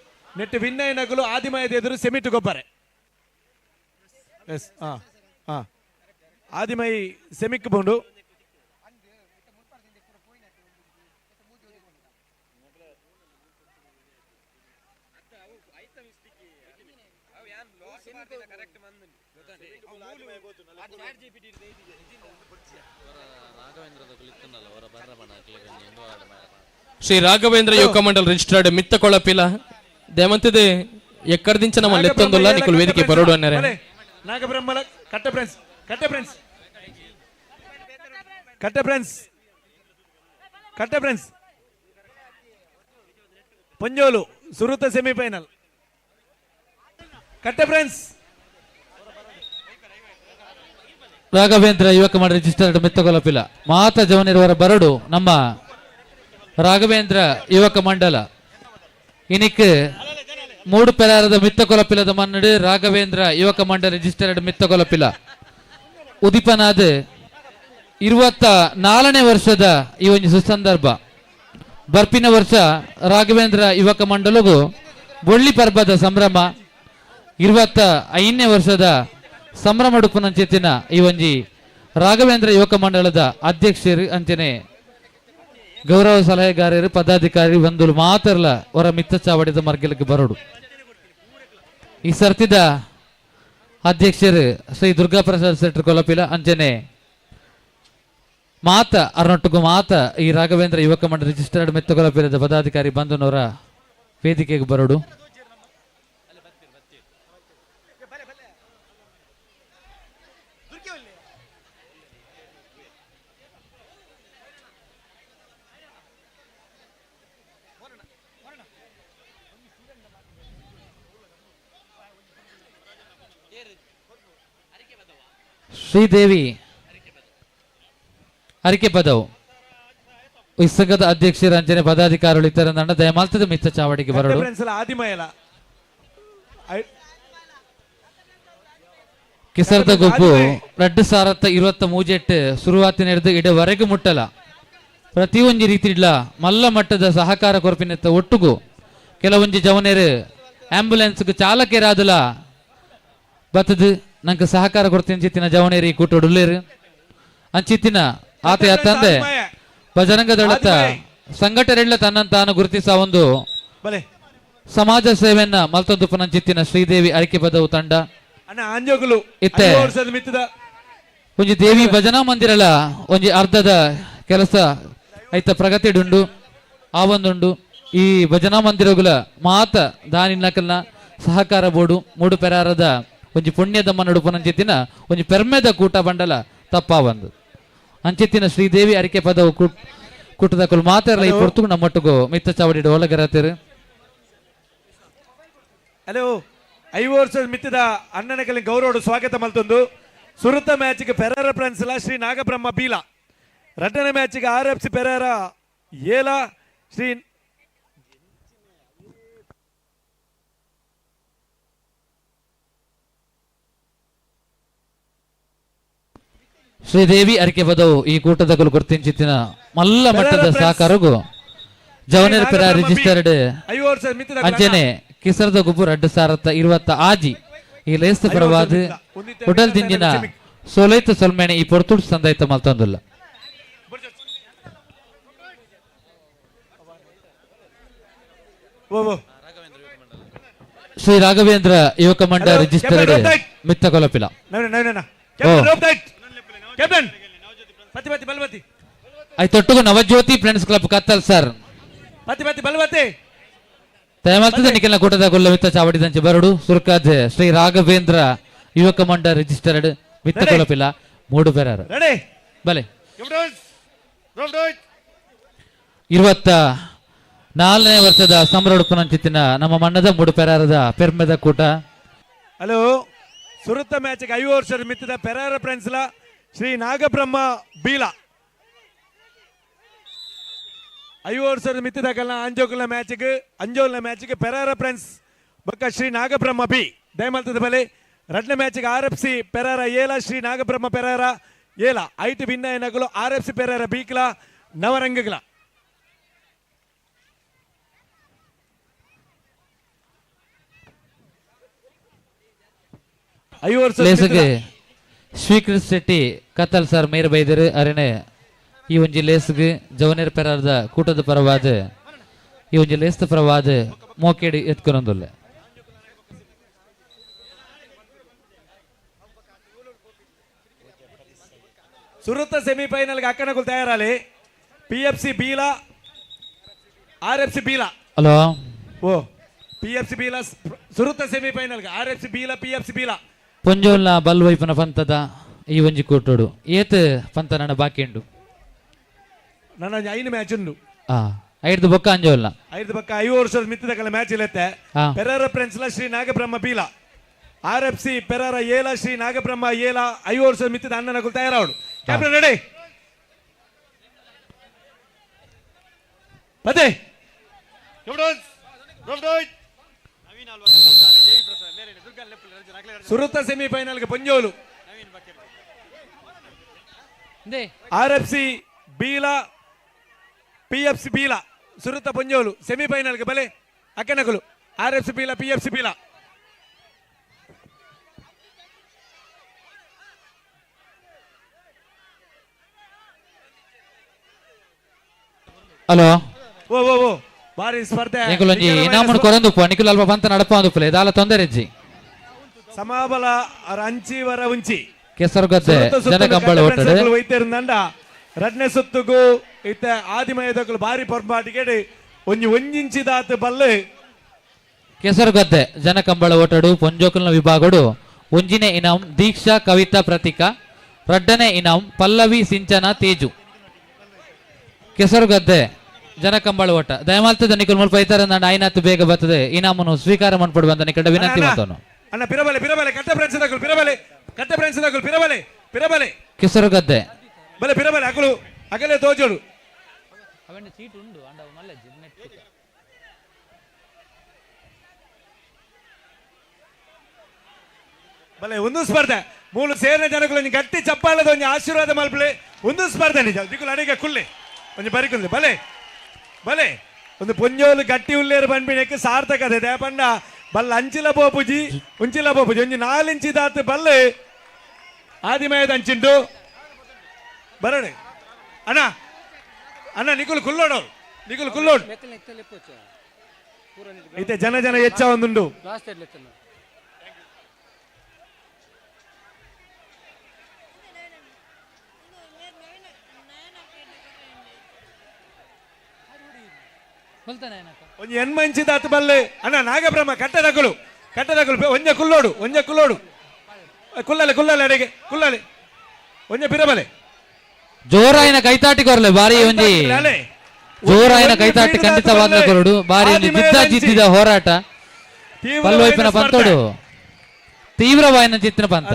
ನೆಟ್ ವಿನ್ನಯ ನಗುಲು ಆದಿಮಯದ ಎದುರು ಸೆಮಿಟ್ ಗೊಬ್ಬರೆ ಎಸ್ ಆದಿಮೈ ಸೆಮಿಕ್ ಬೋಂಡು ಶ್ರೀ ರಾಘವೇಂದ್ರ ಯುವಕ ಮಂಡಲ್ ರಿಜಿಸ್ಟರ್ಡ್ ಮಿತ್ತ ಕೊಳಪಿಲ ದೇವಂತಿದೆ ಎಕ್ಕರ್ದಿಂಚ ನಮ್ಮ ಲೆತ್ತೊಂದುಲ್ಲ ನಿಕುಲ್ ವೇದಿಕೆ ಬರೋಡು ಅನ್ನರೆ ನಾಗಬ್ರಹ್ಮಲ ಕಟ್ಟ ಫ್ರೆಂಡ್ಸ್ ಕಟ್ಟ ಫ್ರೆಂಡ್ಸ್ ಕಟ್ಟ ಫ್ರೆಂಡ್ಸ್ ಕಟ್ಟ ಫ್ರೆಂಡ್ಸ್ ಪಂಜೋಲು ಸುರುತ ಸೆಮಿಫೈನಲ್ ಕಟ್ಟ ಫ್ರೆಂಡ್ಸ್ ರಾಘವೇಂದ್ರ ಯುವಕ ಮಂಡಲ ರಿಜಿಸ್ಟರ್ಡ್ ಮಿತ್ತಗೊಲಪಿಲ ಮಾತ ಜವನಿರುವರ ಬರಡು ನಮ್ಮ ರಾಘವೇಂದ್ರ ಯುವಕ ಮಂಡಲ ಇನಿಕ್ ಮೂಡು ಪೆರಾರದ ಮಿತ್ತಕೊಲಪಿಲದ ಮನ್ನಡು ರಾಘವೇಂದ್ರ ಯುವಕ ಮಂಡಲ ರಿಜಿಸ್ಟರ್ಡ್ ಮಿತ್ತಕೊಲಪಿಲ ಉದಿಪನಾದ 24ನೇ ವರ್ಷದ ಈ ಒಂದು ಸುಸಂದರ್ಭ ಬರ್ಪಿನ ವರ್ಷ ರಾಘವೇಂದ್ರ ಯುವಕ ಮಂಡಲಗೂ ಬೊಳ್ಳಿ ಪರ್ಬದ ಸಂಭ್ರಮ 25ನೇ ವರ್ಷದ ಸಂಭ್ರಮ ಡುಪುನಂಚಿತ್ತಿನ ಈ ಒಂಜಿ ರಾಘವೇಂದ್ರ ಯುವಕ ಮಂಡಲದ ಅಧ್ಯಕ್ಷರು ಅಂಚನೆ ಗೌರವ ಸಲಹೆಗಾರರು ಪದಾಧಿಕಾರಿ ಬಂದು ಮಾತರ್ಲ ಹೊರ ಮಿತ್ತ ಚಾವಡಿದ ಮರ್ಗೆಲಕ್ಕೆ ಬರೋಡು ಈ ಸರ್ತಿದ ಅಧ್ಯಕ್ಷರು ಶ್ರೀ ದುರ್ಗಾ ಪ್ರಸಾದ್ ಶೆಟ್ಟರ್ ಕೊಲಪಿಲ ಅಂಚನೆ ಮಾತ ಅರ್ನೊಟ್ಟಿಗೂ ಮಾತ ಈ ರಾಘವೇಂದ್ರ ಯುವಕ ಮಂಡಲ ರಿಜಿಸ್ಟರ್ಡ್ ಮಿತ್ತ ಕೊಲಪಿಲದ ಪದಾಧಿಕಾರಿ ಬಂಧುನವರ ವೇದಿಕೆಗೆ ಬರೋಡು ಶ್ರೀದೇವಿ ಅರಿಕೆ ಪದವು ಈ ಸಂಘದ ಅಧ್ಯಕ್ಷರ ಅಂಜನೆ ಪದಾಧಿಕಾರಿಗಳು ಇತರ ನನ್ನ ದಯಮಾಲ್ತದ ಮಿತ್ತ ಚಾವಡಿಗೆ ಬರಡು ಆದಿಮಯಲ ಕಿಸರ್ದ ಗುಬ್ಬು 2028 ಶುರುವಾತಿನ ಹಿಡಿದು ಇಡವರೆಗೂ ಮುಟ್ಟಲ ಪ್ರತಿಯೊಂದು ರೀತಿ ಇಡ್ಲ ಮಲ್ಲ ಮಟ್ಟದ ಸಹಕಾರ ಕೊರಪಿನ ಒಟ್ಟುಗು ಕೆಲವೊಂದು ಜವನೇರು ಆಂಬ್ಯುಲೆನ್ಸ್ ಚಾಲಕರಾದಲ ಬತ್ತದು ನಂಗೆ ಸಹಕಾರ ಕೊಡ್ತೀನಿ ಚಿತ್ತಿನ ಜವನೇರಿ ಕೂಟೊಡುಲ್ಲೇರು ಅಂಚಿತ್ತಿನ ಆತ ತಂದೆ ಬಜರಂಗ ದಳತ ಸಂಘಟನೆಲ್ಲ ತನ್ನನ್ನು ತಾನು ಗುರುತಿಸ ಒಂದು ಸಮಾಜ ಸೇವೆಯನ್ನ ಮಲ್ತೊಂದು ಪುನಂಚಿತ್ತಿನ ಶ್ರೀದೇವಿ ಅರಿಕೆ ಪದವು ತಂಡ ಇತ್ತೆ ಒಂಜಿ ದೇವಿ ಭಜನಾ ಮಂದಿರಲ ಒಂಜಿ ಅರ್ಧದ ಕೆಲಸ ಐತ ಪ್ರಗತಿಡುಂಡು ಆ ಒಂದುಂಡು ಈ ಭಜನಾ ಮಂದಿರಗುಲ ಮಾತ ದಾನಿನಕಲ್ನ ಸಹಕಾರ ಬೋರ್ಡು ಮೂಡು ಪೆರಾರದ ಒಂಜಿ ಪುಣ್ಯದ ಮನ್ನಡು ಪುನಂಚಿತ್ತಿನ ಒಂಜಿ ಪೆರ್ಮೆದ ಕೂಟ ಬಂಡಲ ತಪ್ಪ ಒಂದು ಅಂಚಿತ್ತಿನ ಶ್ರೀದೇವಿ ಅರಿಕೆ ಪದವು ಕೂಟದ ಕುಲ್ ಮಾತಾರಲ್ಲ ಈ ಪೊರ್ತುಗು ನಮ್ಮೊಟ್ಟಿಗೂ ಮಿತ್ತ ಚಾವಡಿ ಒಳಗರತಿರು ಹಲೋ 5 ವರ್ಷದ ಮಿತ್ತದ ಅಣ್ಣನಕಲಿ ಗೌರವ ಸ್ವಾಗತ ಮಲ್ತೊಂದು ಸುರುತ ಮ್ಯಾಚ್ಗೆ ಪೆರಾರ ಫ್ರೆಂಡ್ಸ್ ಶ್ರೀ ನಾಗಬ್ರಹ್ಮ ಬೀಲ ಎರಡನೇ ಮ್ಯಾಚ್ಗೆ RFC ಪೆರಾರ ಏಲ ಶ್ರೀ ಶ್ರೀದೇವಿ ಅರಿಕೆ ಪದವು ಈ ಕೂಟದ ಗುರುತಿಂಚಿತ್ತಿನ ಮಲ್ಲ ಮಟ್ಟದ ಸಹಕಾರಗೂ ಜವನೇರ್ ಪೆರ ರಿಜಿಸ್ಟರ್ಡ್ ಅಂಚನೆ ಕಿಸರ್ದ ಗುಬ್ಬು 2020 ಆಜಿ ಈ ಲೇಸ್ತ ಪರವಾದ ಉಡಲ್ ದಿಂಜಿನ ಸೋಲೈತ ಸೊಲ್ಮೇಣೆ ಈ ಪೊರ್ತುಡ್ ಸಂದೈತ ಮಲ್ತೊಂದುಲ್ಲ ಶ್ರೀ ರಾಘವೇಂದ್ರ ಯುವಕ ಮಂಡಲ ರಿಜಿಸ್ಟರ್ಡ್ ಮಿತ್ತ ಕೊಲಪಿಲ ಐ ತೊಟ್ಟುಗು Navajyothi friends club Kattalsar ದಯಮಾಲ್ತದ ನಿಖಿಲ ಕೂಟದ ಗೊಲ್ಲ ಮಿತ್ತ ಚಾವಡಿದಂಚೆ ಬರಡು ಸುರ್ಕಾದ್ ಶ್ರೀ ರಾಘವೇಂದ್ರ ಯುವಕ ಮಂಡಲ ರಿಜಿಸ್ಟರ್ಡ್ ಮಿತ್ತ ಕೊಲಪಿಲ ಮೂಡು ಪೆರಾರ ಬಲೆ 24ನೇ ವರ್ಷದ ಸಂಭ್ರಮ ಪುನಂಚಿತ್ತಿನ ನಮ್ಮ ಮಣ್ಣದ ಮೂಡು ಪೆರಾರದ ಪೆರ್ಮೆದ ಕೂಟ ಹಲೋ ಸುರುತ್ತ ಮ್ಯಾಚ್ಗೆ 5 ವರ್ಷದ ಮಿತ್ತದ ಪೆರಾರ ಫ್ರೆಂಡ್ಸ್ಲ ಶ್ರೀ ನಾಗಬ್ರಹ್ಮ ಬೀಲ 5 ವರ್ಷದ ಮಿತ್ತದಾಗಲ್ಲ ಅಂಜೋಲ್ನ ಮ್ಯಾಚ್ಗೆ ಪೆರಾರ ಫ್ರೆಂಡ್ಸ್ ಬೊಕ್ಕ ಶ್ರೀ ನಾಗಬ್ರಹ್ಮ ಬಿ ದಯಮಲ್ತದ ಬಲೆ ರಡ್ನೆ ಮ್ಯಾಚ್ಗೆ RFC ಪೆರಾರ ಏಲ ಶ್ರೀ ನಾಗಬ್ರಹ್ಮ ಪೆರಾರ ಏಲ ಐಟ್ ಭಿನ್ನ ಏನಗಳು RFC ಪೆರಾರ ಬೀಕ್ಲ ನವರಂಗಗಳ ಲೇಸ್ಗೆ ಸ್ವೀಕೃತ್ ಶೆಟ್ಟಿ ಕತ್ತಲ್ ಸರ್ ಮೇರ್ ಬೈದರು ಅರೆನೆ ಈ ಒಂಜಿ ಲೇಸ್ಗೆ ಜವನೇರ್ ಪೆರಾರ್ದ ಕೂಟದ ಪರವಾದ ಈ ಒಂಜಿ ಲೇಸ್ತ ಪರವಾದ ಮೋಕೇಡಿ ಎತ್ಕೊನೊಂದುಲ್ಲೆ ಸುರುತ್ತ ಸೆಮಿಫೈನಲ್ಗೆ ಅಕ್ಕನಗಳು ತಯಾರಾಲಿ PFC ಬೀಲಾ RFC ಬೀಲಾ ಹಲೋ ಓ PFC ಬೀಲಾ ಸುರುತ್ತ ಸೆಮಿಫೈನಲ್ಗೆ RFC ಬೀಲಾ PFC ಬೀಲಾ ಪೊಂಜೋಲ್ನ ಬಲ್ವೈಪನ ಪಂತದ ಈ ಒಂಜಿ ಕೂಟೋಡು ಏತ್ ಪಂತ ನನ್ನ ಬಾಕಿ ಉಂಡು ನನ್ನ 5 ಮ್ಯಾಚ್ ಉಂಡು 5 ಬೊಕ್ಕ ಅಂಜೋಲ್ನ 5 ಬೊಕ್ಕ 5 ವರ್ಷದ ಮಿತ್ತದ ಮ್ಯಾಚ್ ಇಲ್ಲತ್ತೆ ಪೆರಾರ ಫ್ರೆಂಡ್ಸ್ಲ ಶ್ರೀ ನಾಗಬ್ರಹ್ಮ ಬೀಲಾ RFC ಪೆರಾರ ಏಲ ಶ್ರೀ ನಾಗಬ್ರಹ್ಮ ಏಲ 5 ವರ್ಷದ ಮಿತ್ತದ ಅಣ್ಣನಗಳು ತಯಾರಾವಡು ಕ್ಯಾಪ್ಟನ್ ರೆಡಿ ಪದೇ ಸುರುತ್ತ ಸೆಮಿಫೈನಲ್ಗೆ ಪಂಜೋಲು RFC ಬೀಲಾ PFC ಬೀಲಾ ಸುರುತ್ತ ಪಂಜೋಲು ಸೆಮಿಫೈನಲ್ಗೆ ಬಲೆ ಅಕ್ಕನಕಲು RFC ಬೀಲಾ PFC ಬೀಲಾ ಹಲೋ ಓ ಓ ಓ ಬಾರಿ ಸ್ಪರ್ಧೆ ನಿಕುಲೊಂಜಿ ಇನಾಮುನು ಕೊರಂದುಪ್ಪ ನಿಕುಲ್ ಅಲ್ಪ ಪಂತ ನಡಪ ಅಂದುಪ್ಪಲೆ ದಾಲ ತೊಂದರೆಜ್ಜಿ ಸಮಾಬಲ ಅಂಚಿ ವರ ಉಂಚಿ ಕೆಸರುಗದ್ದೆ ಜನಕಂಬಳ ಒಟ್ಟಡೆ ವೈದ್ಯರಿಂದಂಡ ರಡ್ನೆ ಸುತ್ತುಗು ಇತ್ತ ಆದಿಮಯದಗಳು ಬಾರಿ ಪೊರ್ಪಾಟಿಗೆ ಒಂಜಿಂಚಿದಾತ ಬಲ್ಲೆ ಕೆಸರುಗದ್ದೆ ಜನಕಂಬಳ ಓಟಡು ಪೊಂಜೋಕಲ್ನ ವಿಭಾಗಡು ಒಂಜಿನೆ ಇನಾಂ ದೀಕ್ಷಾ ಕವಿತಾ ಪ್ರತೀಕ ರಡ್ಡನೆ ಇನಾಂ ಪಲ್ಲವಿ ಸಿಂಚನ ತೇಜು ಕೆಸರುಗದ್ದೆ ಜನಕಂಬಳ ಓಟ ದಯಮಾಲ್ತದ ನಿಕುಲ್ ಮುಲ್ಪ ಐತಾರ ನಾನು ಆಯ್ನಾತು ಬೇಗ ಬರ್ತದೆ ಇನಾಮನು ಸ್ವೀಕಾರ ಮಾಡ್ಕೊಡುವಂತ ನಿಕಟ ವಿನಂತಿ ಮಾಡ್ತಾನು ಅಣ್ಣ ಪಿರಬಲೆ ಪಿರಬಲೆ ಕಟ್ಟೆ ಫ್ರೆಂಡ್ಸ್ ಪಿರಬಲೆ ಕಟ್ಟೆ ಫ್ರೆಂಡ್ಸ್ ಪಿರಬಲೆ ಪಿರಬಲೆ ಕೆಸರುಗದ್ದೆ ಬಲೆ ಪಿರಬಲೆ ಅಕಲು ಅಗಲೇ ತೋಜೋಡು ಬಲೆ ಒಂದು ಸ್ಪರ್ಧೆ ಮೂಲು ಸೇರಿನ ಜನಗಳು ಗಟ್ಟಿ ಚಪ್ಪಾಳದ ಒಂದು ಆಶೀರ್ವಾದ ಮಲ್ಪಲೆ ಒಂದು ಸ್ಪರ್ಧೆ ನಿಜ ದಿಕ್ಕುಲು ಅಡಿಗೆ ಕುಲ್ಲೆ ಒಂದು ಬರಿಕುಲ್ಲೆ ಬಲೆ ಬಲೆ ಒಂದು ಪೊಂಜೋಲು ಗಟ್ಟಿ ಉಲ್ಲೇರು ಬಂದ್ಬಿಡಕ್ಕೆ ಸಾರ್ಥಕತೆ ದೇಪಂಡ ಬಲ್ಲ ಅಂಚಿಲ ಬೋಪುಜಿ ಉಂಚಿಲ ಬೋಪುಜಿ ಒಂಜಿ 4 ಇಂಚಿ ದಾತು ಬಲ್ಲೆ ಆದಿಮಯದ ಅಂಚಿಂಡು ಬರಡೆ ಅಣ್ಣ ಅಣ್ಣ ನಿಕುಲ್ ಕುಲ್ಲೋಡು ನಿಕುಲ್ ಕುಲ್ಲೋಡು ಐತೆ ಜನ ಹೆಚ್ಚ ಒಂದುಂಡು ಒಂಜಿ ಎನ್ಮಂಚಿ ದಾತು ಬಲ್ಲೆ ಅಣ್ಣ ನಾಗಬ್ರಹ್ಮ ಕಟ್ಟದಗಳು ಒಂಜ ಕುಲ್ಲೋಡು ಕುಲ್ಲಲೆ ಅಡೆಗೆ ಕುಲ್ಲಲೆ ಒಂಜ ಪಿರಬಲೆ ಜೋರಾಯಿನ ಕೈತಾಟಿ ಕೊರಲೆ ಬಾರಿ ಒಂಜಿ ಜೋರಾಯಿನ ಕೈತಾಟಿ ಖಂಡಿತವಾದ ಕೊರಡು ಬಾರಿ ಒಂದು ಜಿದ್ದಿದ ಹೋರಾಟ ಪಲ್ವೈಪಿನ ಪಂತೋಡು ತೀವ್ರವಾಯಿನ ಚಿತ್ತಿನ ಪಂತ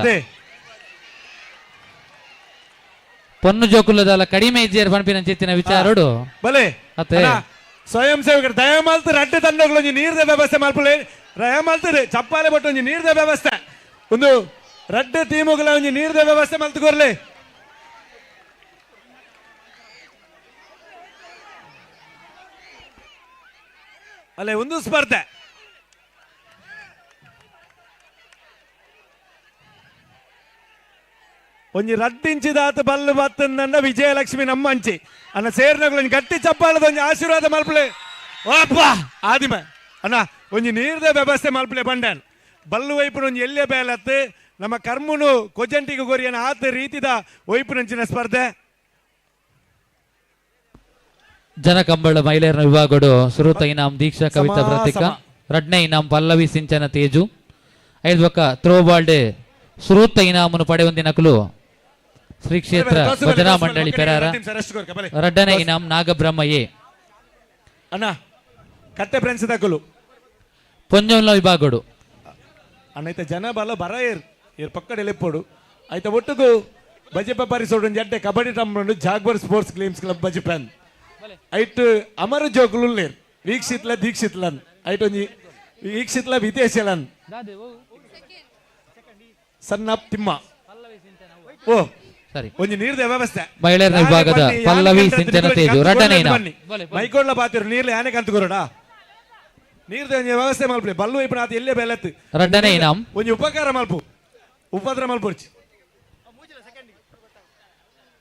ಪೊನ್ನು ಜೋಕುಲದಲ್ಲ ಕಡಿಮೆ ಇಜ್ಜಿಯರ್ ಪಂಪಿನ ಚಿತ್ತಿನ ವಿಚಾರೋಡು ಬಲೆ ಅತ್ತೆ ಸ್ವಯಂ ಸೇವಕರು ದಯಮಾಲ್ತು ರಡ್ಡೆ ತಂಡಗಳು ಒಂಜಿ ನೀರ್ದ ವ್ಯವಸ್ಥೆ ಮಲ್ಪಲೆ ದಯಮಾಲ್ತದೆ ಚಪ್ಪಾಲೆ ಬಟ್ಟು ಒಂಜಿ ನೀರ್ದ ವ್ಯವಸ್ಥೆ ಒಂದು ರಡ್ಡೆ ಟೀಮುಗಳ ಒಂಜಿ ನೀರ್ದ ವ್ಯವಸ್ಥೆ ಮಲ್ತು ಕೊರ್ಲೆ ಅಲ್ಲೇ ಒಂದು ಸ್ಪರ್ಧೆ ಒಂಜಿ ರಡ್ಡಿಂಚಿದಾತ ಬಲ್ಲು ಬತ್ತಂದಂಡ ವಿಜಯಲಕ್ಷ್ಮಿ ನಮ್ಮ ಅಂಚಿ ಅಣ್ಣ ಸೇರ್ನಗಳು ಗಟ್ಟಿ ಚಪ್ಪಾಳದ ಒಂಜಿ ಆಶೀರ್ವಾದ ಮಲ್ಪಲೆ ಅಪ್ಪ ಆದಿಮ ಅಣ್ಣ ಒಂಜಿ ನೀರ್ದ ವ್ಯವಸ್ಥೆ ಮಲ್ಪಲೆ ಬಂಡನ್ ಬಲ್ಲು ವೈಪುನ ಒಂಜಿ ಎಲ್ಲೇ ಬೇಲತ್ತು ನಮ್ಮ ಕರ್ಮುನು ಕೊಜಂಟಿಗೆ ಗೊರಿಯನ ಆತ ರೀತಿದ ವೈಪುನಂಚಿನ ಸ್ಪರ್ಧೆ ಜನಕಂಬಳ ಮಹಿಳೆಯರ ವಿಭಾಗಡು ಸುರುತ ಇನಾಂ ದೀಕ್ಷಾ ಕವಿತಾ ಪ್ರತೀಕ ರಡ್ನೆ ಇನಾಂ ಪಲ್ಲವಿ ಸಿಂಚನ ತೇಜು 5 ಬೊಕ್ಕ ಥ್ರೋಬಾಲ್ ಡೇ ಸುರುತ ಇನಾಮನು ಪಡೆಯೊಂದಿನಕಲು ಶ್ರೀ ಕ್ಷೇತ್ರ ಭಜನಾ ಮಂಡಳಿ ಪೆರಾರ ರಡ್ಡನೆ ಇನಾಂ ನಾಗಬ್ರಹ್ಮ ಎ ಅಣ್ಣ ಕಟ್ಟೆ ಫ್ರೆಂಡ್ಸ್ ದಕ್ಕಲು ಪೊಂಜೋನ್ಲ ವಿಭಾಗಡು ಅಣ್ಣ ಜನ ಬಲ ಬರ ಇವ್ರ ಪಕ್ಕಡೆ ಎಪ್ಪೋಡು ಆಯ್ತಾ ಒಟ್ಟುಗು ಬಜೆಪ ಪರಿಸೋಡು ಜಡ್ಡೆ ಕಬಡ್ಡಿ ಟಮ್ಕೊಂಡು ಜಾಗ್ಬರ್ ಸ್ಪೋರ್ಟ್ಸ್ ಕ್ಲೀಮ್ಸ್ ಕ್ಲಬ್ ಬಜೆಪನ್ ಐಟ್ ಅಮರ ಜೋಕುಲು ವೀಕ್ಷಿತ್ಲ ದೀಕ್ಷಿತ್ಲನ್ ಐಟ್ ಒಂಜಿ ವೀಕ್ಷಿತ್ಲ ವಿದೇಶಲನ್ ಸಣ್ಣ ತಿಮ್ಮ ಓ ಸರಿ ಒಂಜಿ ನೀರ್ದ ವ್ಯವಸ್ಥೆ ಮಹಿಳೆಯರ ವಿಭಾಗದ ಪಲ್ಲವಿ ಸಿಂಚನ ತೇಜು ರಡ್ಡನೆ ಇನಾಮ್ ಮೈಕೋಡ್ಲ ಪಾತಿರು ನೀರ್ಲೆ ಆನೆ ಕಂತುಕೊರಡ ನೀರ್ದ ಒಂಜಿ ವ್ಯವಸ್ಥೆ ಮಲ್ಪೆ ಬಲ್ಲು ಇಪ್ಪನ ಆತ ಎಲ್ಲೇ ಬೆಲೆತ್ತು ರಡ್ಡನೆ ಇನಾಮ್ ಒಂಜಿ ಉಪಕಾರ ಮಲ್ಪು ಉಪದ್ರ ಮಲ್ಪುರ್ಚಿ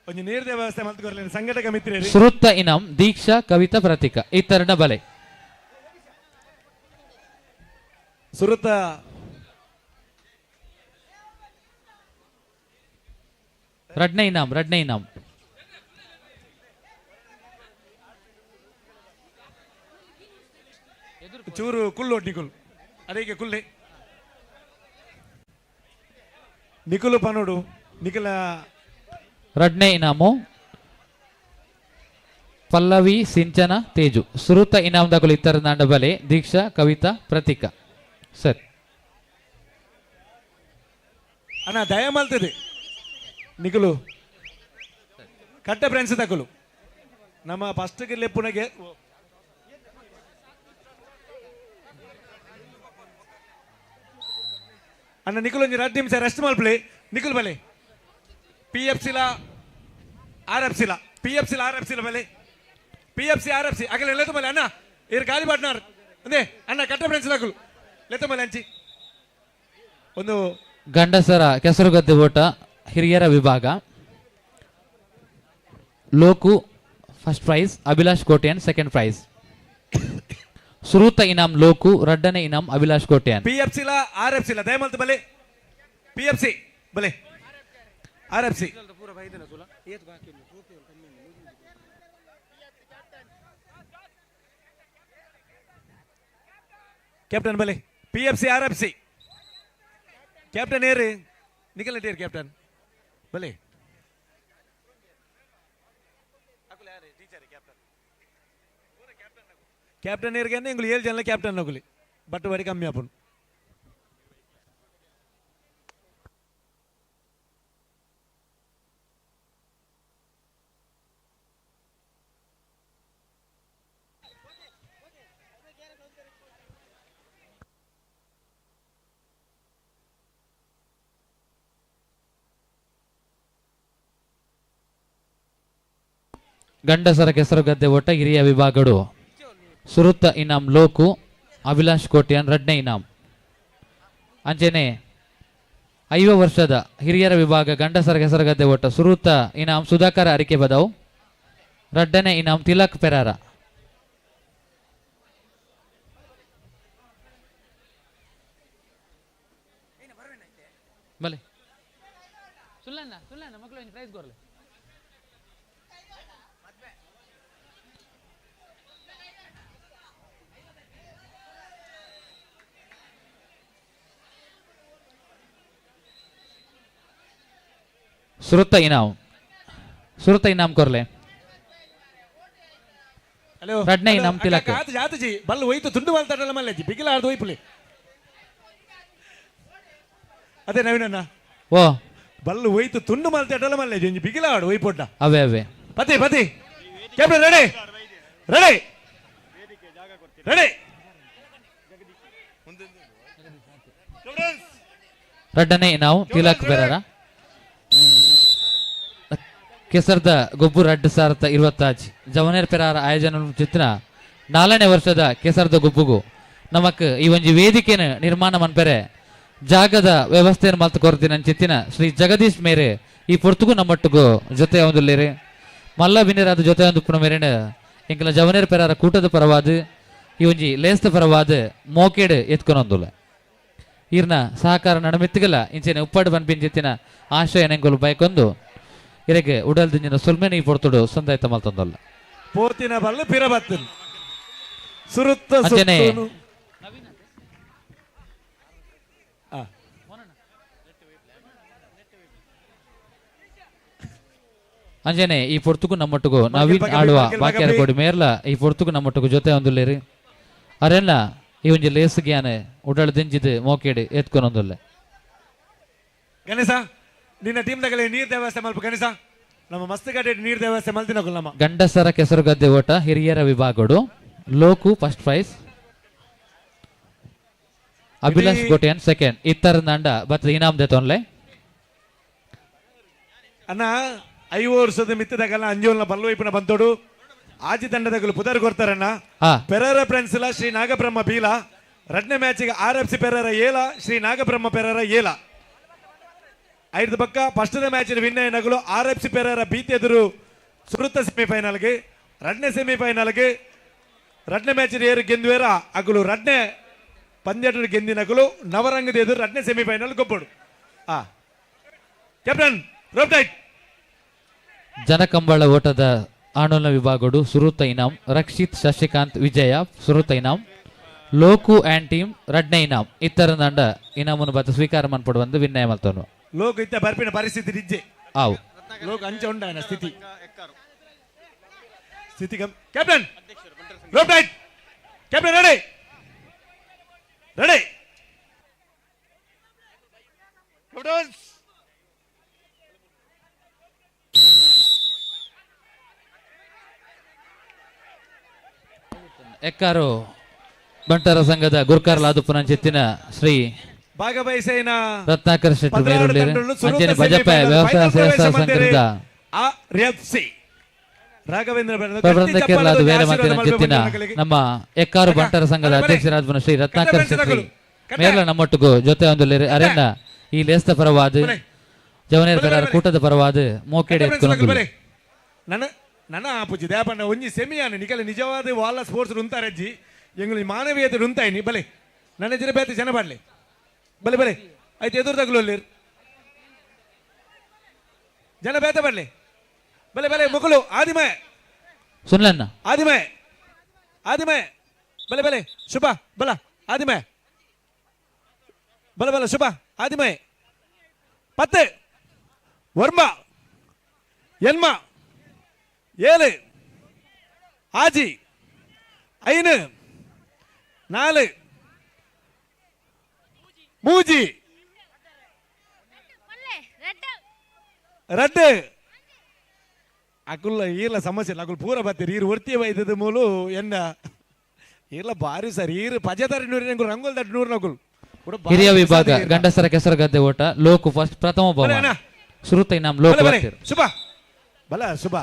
ಒಂಜಿ ನೀರ್ದ ವ್ಯವಸ್ಥೆ ಮಲ್ತುಕೊರ್ಲೇನು ಸಂಘಟಕ ಮಿತ್ರರು ಶ್ರುತ ಇನಾಮ್ ದೀಕ್ಷಾ ಕವಿತಾ ಪ್ರತೀಕ ಇತರನ ಬಲೆ ಸುರುತ ರಡ್ನೆ ಇನಾಮ್ ಚೂರು ಕುಲ್ಲು ನಿಕುಲ್ ಅದಕ್ಕೆ ಕುಲ್ಲೆ ನಿಕುಲು ಪನೋಡು ನಿಖಿಲ ರಡ್ನೆ ಇನಾಮು ಪಲ್ಲವಿ ಸಿಂಚನ ತೇಜು ಶ್ರುತ ಇನಾಮ್ ದಕಲು ಇತರ ನಾಂಡ ಬಲೆ ದೀಕ್ಷಾ ಕವಿತಾ ಪ್ರತೀಕ ಸರಿ ಅಣ್ಣ ದಯ ಮಲ್ತದೆ ನಿಖಲು ಕಟ್ಟೆ ಫ್ರೆಂಡ್ಸ್ ತಕಲು ನಮ್ಮ ಫಸ್ಟ್ ಲೆಪ್ಪುನಗೆ ಅಣ್ಣ ನಿಖಲ್ ಒಂಜಿ 2 ನಿಮಿಷ ರೆಸ್ಟ್ ಮಲ್ಪಲಿ ನಿಖಲ್ ಬಲೆ PFC ಲ RFC ಲ ಬಲೆ PFC RFC ಅಗಲ ಲೆತ ಬಲೆ ಅಣ್ಣ ಇರ್ ಗಾಲಿ ಬಾಟ್ನಾರ್ ಅಂದೆ ಅಣ್ಣ ಕಟ್ಟೆ ಫ್ರೆಂಡ್ಸ್ ತಕಲು ಲೆತ ಬಲೆ ಅಂಚಿ ಒಂದು ಗಂಡಸರ ಕೆಸರುಗದ್ದೆ ಓಟ ಹಿರಿಯರ ವಿಭಾಗ ಲೋಕು first prize Abhilash Kotian second prize ಶ್ರುತ ಇನಾಮ್ ಲೋಕು ರಡ್ಡನೆ ಇನಾಮ್ ಅಭಿಲಾಷ್ ಕೋಟ್ಯಾನ್ PFC ಲ RFC ಲ ದಯಮಲ್ತ ಬಲೆ PFC ಬಲೆ RFC ಕ್ಯಾಪ್ಟನ್ ಬಲೆ PFC RFC ಕ್ಯಾಪ್ಟನ್ ಏರಿ ನಿಖಲ್ ಟೇರ್ ಕ್ಯಾಪ್ಟನ್ ಬಲೆ ಕ್ಯಾಪ್ಟನ್ ಏರ್ಗೆ ಇಂಗ್ಲು 7 ಜನ ಕ್ಯಾಪ್ಟನ್ ನಗುಲಿ ಬಟ್ ವರಿ ಕಮ್ಮಿ ಆಪುನು ಗಂಡಸರ ಕೆಸರುಗದ್ದೆ ಓಟ ಹಿರಿಯ ವಿಭಾಗಗಳು ಶ್ರುತ ಇನಾಮ್ ಲೋಕು ಅಭಿಲಾಷ್ ಕೋಟ್ಯಾನ್ ರಡ್ನೆ ಇನಾಮ್ ಅಂಚೆನೆ 5 ವರ್ಷದ ಹಿರಿಯರ ವಿಭಾಗ ಗಂಡಸರ ಕೆಸರುಗದ್ದೆ ಓಟ ಶ್ರುತ ಇನಾಮ್ ಸುಧಾಕರ ಅರಿಕೆ ಬದವು ರಡ್ಡನೆ ಇನಾಮ್ ತಿಲಕ್ ಪೆರಾರ ಬಲೆ ಮಕ್ಕಳು ಪ್ರೈಸ್ ಕೊರ್ಲೆ ಶ್ರುತ ಇನಾಮ್ ಕೊರ್ಲೆ ರಡ್ನೆ ಇನಾಮ್ ತಿಲಕ್ ಜಾತಜಿ ಬಲ್ಲು ಹೋಯ್ತು ತುಂಡು ಮಲ್ತಾಡಲ್ಲ ಮಲ್ಲೆಜಿ ಬಿಗಿಲ ಆಡ್ದು ಹೋಯ್ಪುಲಿ ಅದೇ ನವೀನಣ್ಣ ಓ ಬಲ್ಲು ಹೋಯ್ತು ತುಂಡು ಮಲ್ತಾಡಲ್ಲ ಮಲ್ಲೆಜಿ ಒಂಜಿ ಬಿಗಿಲ ಆಡು ಹೋಯ್ಪೊಡ್ಡ ಅವೇ ಪತಿ ಕ್ಯಾಪ್ಟನ್ ರೆಡಿ ರಡ್ಡನೆ ಇನಾಮ್ ತಿಲಕ್ ಪೆರಾರ ಕೆಸರ್ದ ಗೊಬ್ಬು 2025 ಜವನೇರ್ ಪೆರಾರ ಆಯೋಜನ ಚಿತ್ರ 4ನೇ ವರ್ಷದ ಕೆಸರ್ದ ಗೊಬ್ಬುಗು ನಮಕ್ ಈ ಒಂಜಿ ವೇದಿಕೆನ ನಿರ್ಮಾಣ ಮನ್ಪೆರೆ ಜಾಗದ ವ್ಯವಸ್ಥೆಯನ್ನು ಮಾತು ಕೊರ್ತೀನಿ ಚಿತ್ತಿನ ಶ್ರೀ ಜಗದೀಶ್ ಮೇರೆ ಈ ಪೊರ್ತುಗು ನಮ್ಮೊಟ್ಟಿಗೂ ಜೊತೆ ಒಂದುಲ್ಲೇರಿ ಮಲ್ಲ ಬಿನ್ನಿರಾದ ಜೊತೆ ಒಂದು ಪುಣ ಮೇರೆನ ಎಂಕಲ ಜವನೇರ್ ಪೆರಾರ ಕೂಟದ ಪರವಾದ ಈ ಒಂಜಿ ಲೇಸ್ತ ಪರವಾದ ಮೋಕೇಡ್ ಎತ್ಕೊನೊಂದುಲ್ಲ ಈರ್ನ ಸಹಕಾರ ನಡಮಿತ್ತಿಗಲ್ಲ ಇಂಚೆನೆ ಉಪ್ಪಾಡು ಬನ್ಪಿನ್ ಚಿತ್ತಿನ ಆಶಯ ನೆಂಗೊಲು ಬೈಕೊಂದು ಇರಗೆ ಉಡಲ್ ದಿಂಜಿನ ಸುಲ್ಮೆನ ಈ ಪೊರ್ತುಡು ಸಂದಾಯ್ತ ಮಲ್ತೊಂದಲ್ಲ ಪೋತಿನ ಬಲ್ಲು ಪಿರಬತ್ತನ್ ಸುರುತ್ತ ಅಂಚನೆ ಅಂಜನೆ ಈ ಪೊರ್ತುಗು ನಮ್ಮೊಟ್ಟಿಗೂ ನವೀನ್ ಆಡುವ ಬಾಕ್ಯಾರ ಕೋಡಿ ಮೇರ್ಲ ಈ ಪೊರ್ತುಗು ನಮ್ಮೊಟ್ಟಿಗೂ ಜೊತೆ ಒಂದುಲ್ಲೇರಿ ಅರೆಲ್ಲ ಈ ಒಂಜಿ ಲೇಸ್ ಗ್ಯಾನ ಉಡಲ್ ದಿಂಜಿದ್ ಮೋಕೇಡ್ ಎತ್ಕೊನೊಂದುಲ್ಲೆ ಗಣೇಶ ನಿನ್ನ ಟೀಮ್ ದಾಗಲೇ ನೀರ್ ವ್ಯವಸ್ಥೆ ಮಲ್ಪ ಗಣೇಶ ನಮ್ಮ ಮಸ್ತ್ ಗಡ್ಡೆ ನೀರ್ ವ್ಯವಸ್ಥೆ ಮಲ್ತಿನಕುಲ್ ನಮ್ಮ ಗಂಡಸರ ಕೆಸರುಗದ್ದೆ ಓಟ ಹಿರಿಯರ ವಿಭಾಗಡು ಲೋಕು ಫಸ್ಟ್ ಪ್ರೈಸ್, ಅಭಿಲಾಷ್ ಗೋಟಿಯನ್ ಸೆಕೆಂಡ್. ಇತ್ತರ ದಂಡ ಬತ್ತ ಇನಾಮ್ ದೇತೊನ್ಲೆ ಅಣ್ಣ 5 ವರ್ಷದ ಮಿತ್ತದಾಗಲ್ಲ ಅಂಜೋಲ್ನ ಬಲ್ವೈಪನ ಬಂತೋಡು ಆಜಿ ತಂಡದಾಗಲು ಪುದರ್ ಕೊಡ್ತಾರಣ್ಣ. ಪೆರೇರ ಫ್ರೆಂಡ್ಸ್ ಶ್ರೀ ನಾಗಬ್ರಹ್ಮ ಬೀಲ 2ನೇ ಮ್ಯಾಚಿಗೆ RFC ಪೆರೇರ ಏಲ ಶ್ರೀ ನಾಗಬ್ರಹ್ಮ ಪೆರೇರ ಏಲ 5 ಪಕ್ಕ ಫಸ್ಟ್ನೇ ಮ್ಯಾಚಿನ ವಿನ್ ನಗಲು RFC ಪೆರೇರ ಬೀತಿ ಎದುರು ಸುರುತ್ತ ಸೆಮಿಫೈನಲ್ಗೆ 2ನೇ ಸೆಮಿಫೈನಲ್ಗೆ 2ನೇ ಮ್ಯಾಚಿನ ಏರು ಗೆಂದುವೇರ ಅಗಲು 2ನೇ ಪಂದ್ಯಟು ಗೆಂದಿನಗಲು ನವರಂಗದ ಎದುರು 2ನೇ ಸೆಮಿಫೈನಲ್ ಗೊಬ್ಬಡು. ಕ್ಯಾಪ್ಟನ್ ರೋಪ್ಟೈಟ್ ಜನಕಂಬಳ ಓಟದ ಆಣೋಲ ವಿಭಾಗಡು ಸುರುತ ಇನಾಮ್ ರಕ್ಷಿತ್ ಶಶಿಕಾಂತ್ ವಿಜಯ ಸುರುತ ಇನಾಮ್ ಲೋಕು ಆ್ಯಂಡ್ ಟೀಮ್ 2ನೇ ಇನಾಮ್. ಇತ್ತರ ದಂಡ ಇನಾಮನ್ನು ಬತ್ತ ಸ್ವೀಕಾರ ಮನ್ಪಡು ಬಂದು ವಿನ್ನಯ ಮಲ್ತವನು ಲೋಕ ಇತ್ತ ಬರ್ಪಿನ ಪರಿಸ್ಥಿತಿ ನಿಜ್ಜೆ ಆವು ಲೋಕ ಅಂಚ ಉಂಡಾಯನ ಸ್ಥಿತಿ captain rope tight captain ready ready ಎಕ್ಕಾರು ಬಂಟರ ಸಂಘದ ಗುರ್ಕಾರ್ ಲಾದುಪುನಂಚಿತ್ತಿನ ಶ್ರೀ ಭಾಗವಹಿಸಿನ ರತ್ನಾಕರ್ ಶೆಟ್ಟಿ ಬೇರುಳ್ಳೇರು ಅಂಚನೆ ಬಜಪ ವ್ಯವಸಾಯ ಸೇವಾ ಸಂಘದ RFC ರಾಘವೇಂದ್ರ ಪ್ರಬಂಧಕರ್ಲಾದ ಬೇರೆ ಮಾತಿನ ಚಿತ್ತಿನ ನಮ್ಮ ಎಕ್ಕಾರು ಬಂಟರ ಸಂಘದ ಅಧ್ಯಕ್ಷರಾದ ಶ್ರೀ ರತ್ನಾಕರ್ ಶೆಟ್ಟಿ ಮೇರ್ಲ ನಮ್ಮೊಟ್ಟಿಗೂ ಜೊತೆ ಒಂದು ಅರೆನ್ನ ಈ ಲೇಸ್ತ ಪರವಾದ ಜವನೇರ್ ಪೆರಾರ ಕೂಟದ ಪರವಾದ ಮೋಕೆಡೆ ಎತ್ಕೊಂಡು ನನ್ನ ಆಪುಜಿ ದೇಪಣ್ಣ ಒಂಜಿ ಸೆಮಿಯಾನ ನಿಕಲ ನಿಜವಾದ ವಾಲ ಸ್ಪೋರ್ಟ್ಸ್ ಉಂತಾರಜ್ಜಿ ಎಂಗ್ಲಿ ಮಾನವೀಯತೆ ಉಂತಾಯಿನಿ ಬಲೆ ನನ್ನ ಜನ ಬೇತೆ ಜನ ಬಾಡ್ಲಿ ಬಲೆ ಬಲೆ ಆಯ್ತು ಎದುರು ತಗಲು ಜನ ಬೇತೆ ಬರ್ಲಿ ಬಲೆ ಬಲೆ ಮುಗುಳು ಆದಿಮಯ ಸುನ್ಲನ್ನ ಆದಿಮಯ ಆದಿಮಯ ಬಲೆ ಬಲೆ ಶುಭ ಬಲ ಆದಿಮಯ ಬಲ ಬಲ ಶುಭ ಆದಿಮಯ 10 ವರ್ಮ ಎನ್ಮ 7 ಆಜಿ 5 4 ಮೂಜಿ ರಡ್ಡು ಅಕುಲ್ಲ ಈರ್ಲ ಸಮಸ್ಯೆ ಇಲ್ಲ ಅಕುಲ್ ಪೂರ ಬರ್ತೀರಿ ಈರು ಒರ್ತಿ ವೈದ್ಯದ ಮೂಲು ಎನ್ನ ಈರ್ಲ ಬಾರಿ ಸರ್ ಈರು ಪಜೆದಾರಿ ನೂರಿನ ರಂಗೋಲ್ ದಟ್ ನೂರು ನಕುಲ್ ಹಿರಿಯ ವಿಭಾಗ ಗಂಡಸರ ಕೆಸರುಗದ್ದೆ ಓಟ ಲೋಕು ಫಸ್ಟ್ ಪ್ರಥಮ ಬಹುಮಾನ ಸುರುತ ಇನಾಮ್ ಲೋಕ ಶುಭ ಬಲ ಶುಭ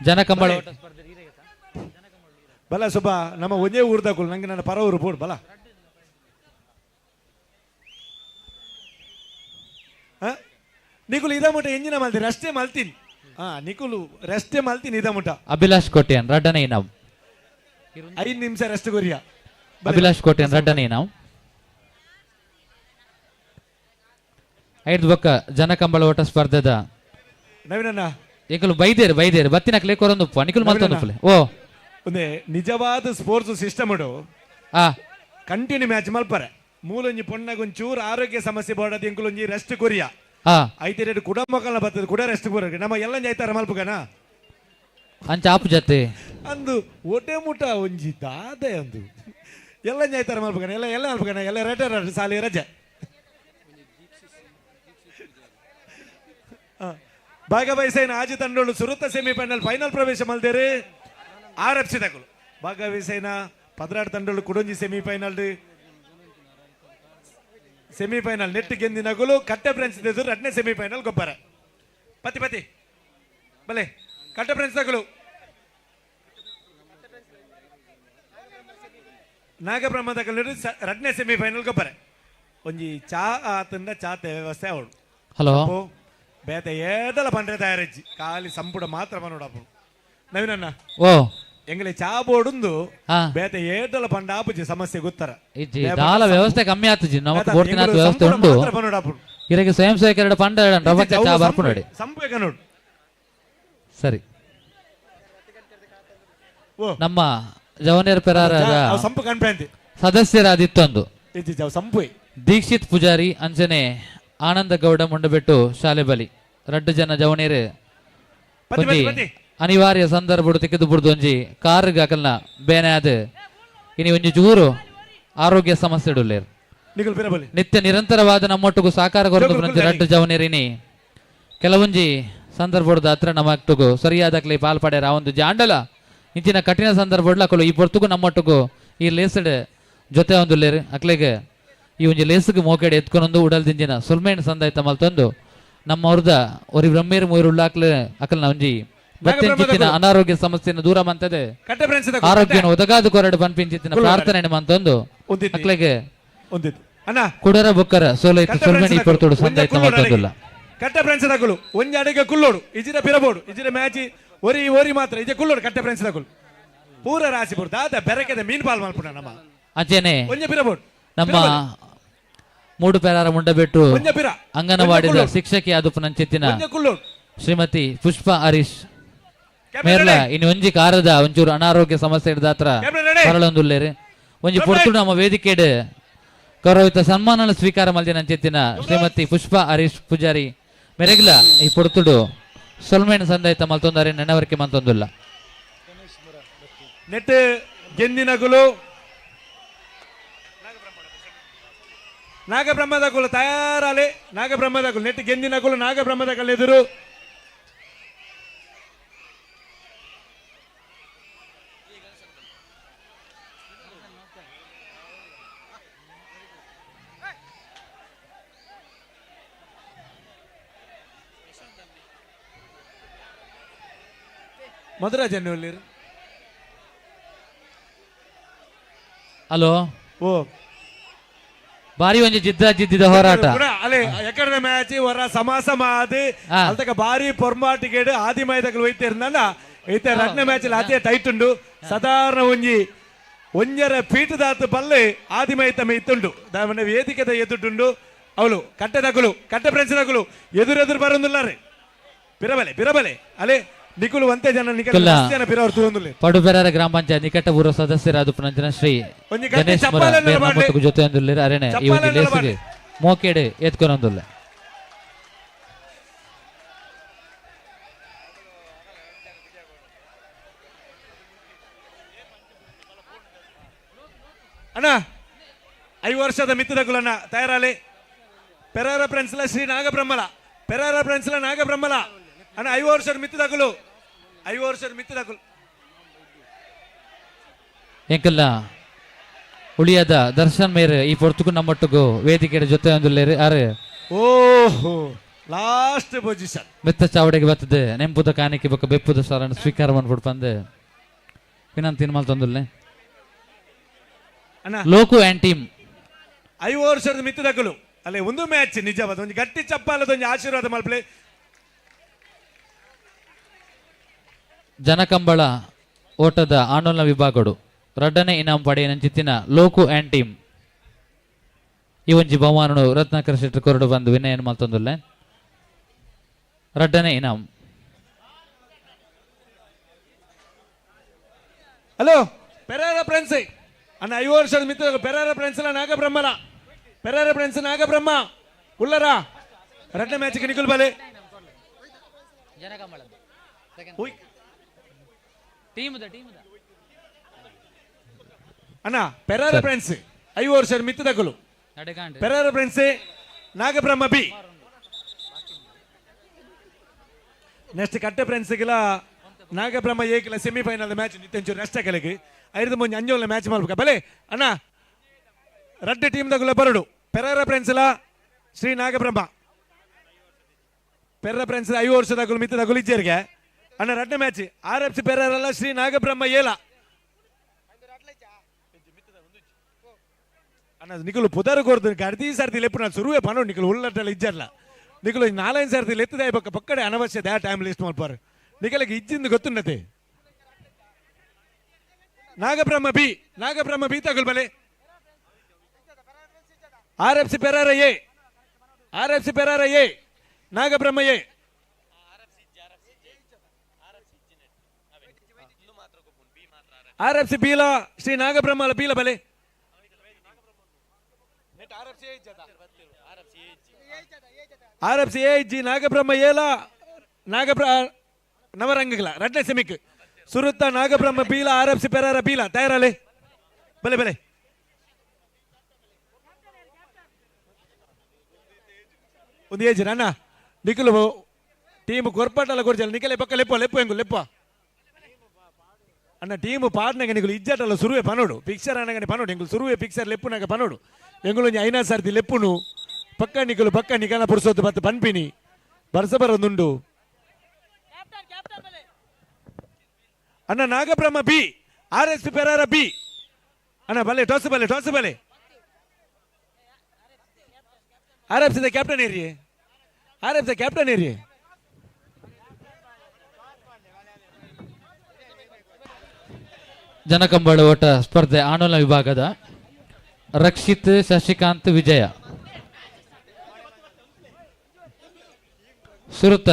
ಜನಕಂಬಳ ಓಟ ಬಲ ಶುಭ ನಮ್ಮ ಒಂದೇ ಊರ್ದಾಕುಲ್ ನಂಗೆ ನನ್ನ ಪರ ಊರು ಪೋಡ್ ಬಲ ನಿಕುಲು ಇದ ಮುಟ ಎಂಜಿನ ಮಲ್ತೀನಿ ಅಷ್ಟೇ ಮಲ್ತೀನಿ ನಿಕುಲು ರೆಸ್ಟೇ ಮಲ್ತೀನಿ ಇದ ಮುಟ ಅಭಿಲಾಷ್ ಕೋಟ್ಯಾನ್ 2ನೇ ಇನಾಮ್ 5 ನಿಮಿಷ ರೆಸ್ಟ್ ಕೊರಿಯ ಅಭಿಲಾಷ್ ಕೋಟ್ಯಾನ್ 2ನೇ ಇನಾಮ್ 5 ಬೊಕ್ಕ ಜನಕಂಬಳ ಓಟ ಸ್ಪರ್ಧೆದ ನವೀನಣ್ಣ ಏಕಲು ಬೈದೇರು ಬತ್ತಿನ ಕ್ಲೇ ಕೊರೊಂದು ನಿಕುಲು ಮಲ್ತೊಂದು ಓ ಒಂದೇ ನಿಜವಾದ ಸ್ಪೋರ್ಟ್ಸ್ ಸಿಸ್ಟಮ್ ಇಡು ಕಂಟಿನ್ಯೂ ಮ್ಯಾಚ್ ಮಲ್ಪರೆ ಮೂಲೊಂಜಿ ಪೊಣ್ಣಗ ಒಂಚೂರು ಆರೋಗ್ಯ ಸಮಸ್ಯೆ ಬೋಡದ ಎಂಕುಲೊಂಜಿ ರೆಸ್ಟ್ ಕೊರಿಯ ಐತೆ ರೇಟ್ ಕುಡ ಮಕ್ಕಳ ಬರ್ತದೆ ಕುಡ ರೆಸ್ಟ್ ಕೊರ ನಮ್ಮ ಎಲ್ಲ ಜೈತಾರ ಮಲ್ಪಗನ ಅಂಚ ಆಪು ಜತೆ ಅಂದು ಒಟೆ ಮುಟ ಒಂಜಿ ದಾದೆ ಅಂದು ಎಲ್ಲ ಜೈತಾರ ಮಲ್ಪಗನ ಎಲ್ಲ ಮಲ್ಪಗನ ಎಲ್ಲ ರೆಟರ್ ಸಾಲಿ ರಜೆ ಭಾಗವಹಿಸಿನ ಆಜಿ ತಂಡೋಳು ಸುರುತ್ತ ಸೆಮಿಫೈನಲ್ ಫೈನಲ್ ಪ್ರವೇಶ ಮಲ್ದೇರಿ RFC ತಗಲು ಭಾಗವಹಿಸಿನ ಪದ್ರಾಡ್ ತಂಡೋಳು ಕುಡೊಂಜಿ ಸೆಮಿಫೈನಲ್ ನೆಟ್ ಗೆಂದಿನಗಲು ಕಟ್ಟೆ ಫ್ರೆಂಡ್ಸ್ ಎದುರು 2ನೇ ಸೆಮಿಫೈನಲ್ ಗೊಬ್ಬರ ಪತಿ ಬಲೆ ಕಟ್ಟೆ ಫ್ರೆಂಡ್ಸ್ ತಗಲು ನಾಗಬ್ರಹ್ಮ ತಗಲು 2ನೇ ಸೆಮಿಫೈನಲ್ ಗೊಬ್ಬರ ಒಂಜಿ ಚಾ ಆತಂದ ಚಾತೆ ವ್ಯವಸ್ಥೆ ಅವಳು ಹಲೋ ಬೇತೆ ಏದಲ ಪಂಡ್ರೆ ತಯಾರಜ್ಜಿ ಖಾಲಿ ಸಂಪುಡ ಮಾತ್ರ ಮನೋಡಪ್ಪ ನವೀನಣ್ಣ ಓ ಎಂಗ್ಲೆ ಚಾ ಬೋರ್ಡ್ ಬೇತೆ ಏದಲ ಪಂಡ ಆಪುಜಿ ಸಮಸ್ಯೆ ಗೊತ್ತರ ದಾಲ ವ್ಯವಸ್ಥೆ ಕಮ್ಮಿ ಆತುಜಿ ನಮಕ್ ಬೋರ್ತಿನ ವ್ಯವಸ್ಥೆ ಉಂಟು ಇರಗೆ ಸ್ವಯಂ ಸೇವಕರ ಪಂಡ ರವಕ್ಕೆ ಚಾ ಬರ್ಪು ನೋಡಿ ಸಂಪೇಕ ನೋಡು ಸರಿ ನಮ್ಮ ಜವನೇರ್ ಪೆರಾರದ ಸಂಪು ಕಣ್ಪ್ರಾಂತಿ ಸದಸ್ಯರಾದಿತ್ತೊಂದು ಸಂಪು ದೀಕ್ಷಿತ್ ಪೂಜಾರಿ ಅಂಜನೆ ಆನಂದ ಗೌಡ ಮುಂಡಬೆಟ್ಟು ಶಾಲೆ ಬಲಿ 2 ಜನ ಜವನೇರು ಅನಿವಾರ್ಯ ಸಂದರ್ಭ ತಿಕ್ಕಿದು ಬಿಡ್ದು ಒಂಜಿ ಕಾರ್ ಹಾಕಲ್ನ ಬೇನೆ ಆದ ಇನಿ ಒಂಜಿ ಜೂರು ಆರೋಗ್ಯ ಸಮಸ್ಯೆ ಇಡುಲ್ಲೇರು ನಿಖಿಲ್ ಪಿರಬಲಿ ನಿತ್ಯ ನಿರಂತರವಾದ ನಮ್ಮೊಟ್ಟಿಗೂ ಸಾಕಾರ ಕೊರದು ರಡ್ಡು ಜವನೇರಿನಿ ಕೆಲವೊಂಜಿ ಸಂದರ್ಭದ ಹತ್ರ ನಮ್ಮೊಟ್ಟಿಗೂ ಸರಿಯಾದ ಪಾಲ್ಪಡ್ಯಾರ ಆ ಒಂದು ಜಾಂಡಲ ಇಂಚಿನ ಕಠಿಣ ಸಂದರ್ಭ ಅಕಲು ಈ ಪೊರ್ತುಗೂ ನಮ್ಮೊಟ್ಟಿಗೂ ಈ ಲೇಸಡ್ ಜೊತೆ ಒಂದು ಲೇರು ಅಕ್ಲೆಗೆ ಈ ಒಂಜಿ ಲೇಸ್ಗೆ ಮೋಕೆಡೆ ಎತ್ಕೊಂಡೊಂದು ಉಡಲ್ದಿಂಜಿನ ಸುಲ್ಮೇನ್ ಸಂದಾಯ್ತ ಮಲ್ತೊಂದು ನಮ್ಮ ಅವ್ರದ ಒರಿ ಬ್ರಹ್ಮೇರು ಮೂರು ಉಳ್ಳಾಕ್ಲೆ ಅಕಲ್ನ ಒಂಜಿ ಬತ್ತಿನ ಅನಾರೋಗ್ಯ ಸಮಸ್ಯೆಯನ್ನು ದೂರ ಮಂತದೆ ಆರೋಗ್ಯನ ಒದಗಾದು ಕೊರಡು ಪನ್ಪಿಂಚಿತ್ತಿನ ಪ್ರಾರ್ಥನೆ ಮಂತೊಂದು ಅಕ್ಲೆಗೆ ಕುಡರ ಬುಕ್ಕರ ಸೋಲೈತು ಸುಲ್ಮೇಣಿ ಕೊಡ್ತೋಡು ಸಂದಾಯ್ತ ಮಲ್ತೊಂದುಲ್ಲ ಕಟ್ಟ ಫ್ರೆಂಡ್ಸ್ ತಗೊಳ್ಳು ಒಂಜಿ ಅಡಿಗೆ ಕುಲ್ಲೋಡು ಇಜಿರ ಪಿರಬೋಡು ಇಜಿರ ಮ್ಯಾಚಿ ಒರಿ ಮಾತ್ರ ಇಜೆ ಕುಲ್ಲೋಡು ಕಟ್ಟ ಫ್ರೆಂಡ್ಸ್ ತಗೊಳ್ಳು ಪೂರ ರಾಶಿ ಪೂರ ದಾದ ಬೆರಕೆದ ಮೀನ್ ಪಾಲ್ ಮಲ್ಪುಣ ನಮ್ಮ ಅಂಚೆನೆ ಒಂಜೆ ಪಿರಬೋಡು ನಮ್ಮ ಮೂಡು ಪೇರಾರ ಮುಂಡಬೆಟ್ಟು ಅಂಗನವಾಡಿದ ಶಿಕ್ಷಕಿ ಆದುಪ್ಪು ನಂಚಿತ್ತಿನ ಶ್ರೀಮತಿ ಪುಷ್ಪ ಹರೀಶ್ ಮೇರ್ಲ ಇನ್ನು ಒಂಜಿ ಕಾರದ ಒಂಚೂರು ಅನಾರೋಗ್ಯ ಸಮಸ್ಯೆ ಹಿಡ್ದಾತ್ರ ಹೊರಳೊಂದುಲ್ಲೇರಿ ಒಂಜಿ ಪೊರ್ತು ನಮ್ಮ ವೇದಿಕೆಡ್ ಗೌರವಿತ ಸನ್ಮಾನ ಸ್ವೀಕಾರ ಮಲ್ದಿ ನಂಚಿತ್ತಿನ ಶ್ರೀಮತಿ ಪುಷ್ಪ ಹರೀಶ್ ಪೂಜಾರಿ ಮೆರೆಗ್ಲ ಈ ಪೊರ್ತುಡು ಸೊಲ್ಮೇನ್ ಸಂದಾಯ್ತ ಮಲ್ತೊಂದಾರೆ ನೆನವರಿಕೆ ಮಂತೊಂದುಲ್ಲ ನೆಟ್ ಗೆಂದಿನಗುಲು ನಾಗಬ್ರಹ್ಮದಗುಲು ತಯಾರಾಲೆ ನಾಗಬ್ರಹ್ಮದಗುಲು ನೆಟ್ ಗೆಂದಿನಗುಲು ನಾಗಬ್ರಹ್ಮದಗುಲು ಎದುರು ಮಧುರಾಜನ್ನಲ್ಲಿ ಹಲೋ ಓ ಬಾರಿ ಒಂಜಿ ಜಿದ್ದಿದ ಹೋರಾಟ ಅಲೆ ಎಕಡೆ ಮ್ಯಾಚ್ ಹೊರ ಸಮಾಸ ಮಾದು ಅಲ್ತಕ ಬಾರಿ ಪೊರ್ಮಾಟಿಗೇಡು ಆದಿ ಮೈದಗಳು ಒಯ್ತಿರ್ನಲ್ಲ ಐತೆ ರಡ್ನೆ ಮ್ಯಾಚ್ ಅದೇ ಟೈಟ್ ಉಂಡು ಸಾಧಾರಣ ಒಂಜರ ಪೀಠದಾತು ಪಲ್ಲೆ ಆದಿ ಮೈತ ಮೈತುಂಡು ವೇದಿಕೆದ ಎದುಟುಂಡು ಅವಳು ಕಟ್ಟೆ ಫ್ರೆಂಡ್ಸ್ ಎದುರೆದುರು ಬರೋದಿಲ್ಲಾರೆ ಪಿರಬಲೆ ಅಲೆ ನಿಖುಲು ಒಂದೇ ಜನ ನಿಖಿಲ ಪಿರವರು ತೂಂದುಲೆ ಪಡುಬೆರಾರ ಗ್ರಾಮ ಪಂಚಾಯತ್ ನಿಕಟ ಪೂರ್ವ ಸದಸ್ಯರಾದ ಪುನಂಜನ ಶ್ರೀ ಗಣೇಶ್ ಮುರ ಜೊತೆ ಒಂದುಲ್ಲೇರ ಅರೆನೆ ಈ ಒಂದು ಲೇಸಿಗೆ ಮೋಕೆಡೆ ಎತ್ಕೊಂಡೊಂದುಲ್ಲ ಅಣ್ಣ 5 ವರ್ಷದ ಮಿತ್ತದ ಕುಲನ್ನ ತಯಾರಾಲಿ ಪೆರಾರ ಫ್ರೆಂಡ್ಸ್ಲ ಶ್ರೀ ನಾಗಬ್ರಹ್ಮಲ ಪೆರಾರ ಫ್ರೆಂಡ್ಸ್ಲ ನಾಗಬ್ರಹ್ಮಲ ಅಣ್ಣ 5 ವರ್ಷದ ಮಿತ್ತದ ಕುಲು ಎಂಕಲ್ಲ ಉಳಿಯದ ದರ್ಶನ್ ಮೇರ್ ಈ ಪೊರ್ತುಕು ನಮ್ಮೊಟ್ಟಿಗೂ ವೇದಿಕೆ ಜೊತೆ ಒಂದುಲ್ಲೇರಿ ಅರೆ ಓಹೋ ಲಾಸ್ಟ್ ಪೊಸಿಷನ್ ಮೆತ್ತ ಚಾವಡೆಗೆ ಬರ್ತದೆ ನೆಂಪುದ ಕಾಣಿಕೆ ಬೊಕ್ಕ ಬೆಪ್ಪುದ ಸಾರನ್ನು ಸ್ವೀಕಾರ ಮಾಡ್ಬಿಟ್ಟು ಬಂದೆ ವಿನಂತಿ ಮಲ್ತೊಂದುಲ್ಲೆ ಲೋಕು ಆ್ಯಂಡ್ ಟೀಮ್ 5 ವರ್ಷದ ಮಿತ್ತದಕಲು ಅಲ್ಲೇ ಒಂದು ಮ್ಯಾಚ್ ನಿಜವಾದ ಒಂದು ಗಟ್ಟಿ ಚಪ್ಪಾಲದ ಒಂದು ಆಶೀರ್ವಾದ ಮಲ್ಪಲೆ ಜನಕಂಬಳ ಓಟದ ಆಂದೋಲನ ವಿಭಾಗಡು ರಡ್ಡನೆ ಇನಾಮ್ ಪಡೆಯ ನಂಚಿತ್ತಿನ ಲೋಕು ಆ್ಯಂಡ್ ಟೀಮ್ ಈ ಒಂಜಿ ಬಹುಮಾನನು ರತ್ನಾಕರ್ ಶೆಟ್ಟಿ ಕೊರಡು ಬಂದು ವಿನಯನ್ ಮಲ್ತೊಂದುಲ್ಲೆ ರಡ್ಡನೆ ಇನಾಮ್ ಹಲೋ ಪೆರಾರ ಫ್ರೆಂಡ್ಸ್ ಅಣ್ಣ 5 ವರ್ಷದ ಮಿತ್ರ ಪೆರಾರ ಫ್ರೆಂಡ್ಸ್ ನಾಗಬ್ರಹ್ಮಲ ಪೆರಾರ ಫ್ರೆಂಡ್ಸ್ ನಾಗಬ್ರಹ್ಮ ಉಳ್ಳರ ರಡ್ಡನೆ ಮ್ಯಾಚ್ಗೆ ನಿಖುಲ್ ಬಲೆ ಅಣ್ಣ ಪೆರಾರ ಫ್ರೆಂಡ್ಸ್ 5 ವರ್ಷದ ಮಿತ್ತದಕಲು Perara friends Nagabrahma B next Katte ಫ್ರೆಂಡ್ಸ್ಗೆಲ್ಲ ನಾಗಬ್ರಹ್ಮ ಏಕಿಲ್ಲ ಸೆಮಿಫೈನಲ್ ಮ್ಯಾಚ್ ನಿತ್ಯಂಚೂರು ನೆಕ್ಸ್ಟ್ ಕೆಳಗೆ 5 ಮುಂಜೆ 5 ಮ್ಯಾಚ್ ಮಾಡ್ಬೇಕ ಬಲೆ ಅಣ್ಣ ರಡ್ಡೆ ಟೀಮ್ ದಗುಲ ಬರಡು ಪೆರಾರ ಫ್ರೆಂಡ್ಸ್ ಎಲ್ಲ ಶ್ರೀ ನಾಗಬ್ರಹ್ಮ ಪೆರಾರ ಫ್ರೆಂಡ್ಸ್ 5 ವರ್ಷದಗುಲು ಮಿತ್ತದಗುಲು ಇಜ್ಜೇರಿಗೆ ಅಣ್ಣ ರಡ್ಡೆ ಮ್ಯಾಚ್ RFC ಪೆರಾರಲ್ಲ ಶ್ರೀ ನಾಗಬ್ರಹ್ಮ ಏಲ ಅಣ್ಣ ನಿಖಲು ಪುದರ್ ಕೋರ್ದು ಗಡ್ದಿ ಸರ್ತಿ ಲೆಪ್ಪು ನಾನು ಶುರುವೇ ಪನೋ ನಿಖಲು ಉಳ್ಳಟ್ಟೆಲ್ಲ ಇಜ್ಜಲ್ಲ ನಿಖಲು 4 ಸರ್ತಿ ಲೆತ್ತದ ಪಕ್ಕಡೆ ಅನವಶ್ಯ ದ್ಯಾ ಟೈಮ್ ಲಿಸ್ಟ್ ಮಾಡ್ಪಾರ ನಿಖಲಿಗೆ ಇಜ್ಜಿಂದು ಗೊತ್ತುನ್ನತೆ ನಾಗಬ್ರಹ್ಮ ಬಿ ತಗೊಳ್ ಬಲೆ RFC Perara A Nagabrahma A RFC ಬೀಲ ಶ್ರೀ ನಾಗಬ್ರಹ್ಮ ಬೀಲ ಬಲೆ RFC ಜಿ ನಾಗಬ್ರಹ್ಮ ಏಲ ನವರಂಗಗಳ ರಡ್ನೆ ಸೆಮಿಕ್ ಸುರುತ್ತ ನಾಗಬ್ರಹ್ಮ ಬೀಲ RFC ಪೆರಾರ ಬೀಲ ತಯಾರಲೆ ಬಲೆ ಒಂದು ಏಜಿನ ಅಣ್ಣ ನಿಖಲು ಟೀಮ್ ಕೊರ್ಪಾಟಲ್ಲ ಕೊಡ್ಜಲ್ಲ ನಿಖಲೆ ಪಕ್ಕ ಲೆಪ್ಪ ಲೆಪ್ಪ ಹೆಂಗು ಲೆಪ್ಪ ಅಣ್ಣ ಟೀಮ್ ಪಾಡ್ನಾಗ ನಿಗಳು ಇಜ್ಜಾಟಲ್ಲ ಸುರುವೆ ಪನೋಡು ಪಿಕ್ಚರ್ ಅನ್ನಗನೆ ಪನೋಡು ಎಂಗುಲು ಸುರುವೆ ಪಿಕ್ಚರ್ ಲೆಪ್ಪುನಾಗ ಪನೋಡು ಎಂಗುಲು ಐನಾ ಸರ್ತಿ ಲೆಪ್ಪುನು ಪಕ್ಕ ನಿಖಲು ಪಕ್ಕ ನಿಖನ ಪುರ್ಸೋದು ಬತ್ತು ಪನ್ಪಿನಿ ಬರ್ಸ ಬರೋದುಂಡು ಅಣ್ಣ Nagabrahma B RSP Perara B ಅಣ್ಣ ಬಲೆ ಟಾಸ್ ಬಲೆ RFC ದ ಕ್ಯಾಪ್ಟನ್ ಏರಿಯೇ RFC ದ ಕ್ಯಾಪ್ಟನ್ ಏರಿಯೇ ಜನಕಂಬಳ ಓಟ ಸ್ಪರ್ಧೆ ಆಂದೋಲನ ವಿಭಾಗದ ರಕ್ಷಿತ್ ಶಶಿಕಾಂತ್ ವಿಜಯ ಸುರತ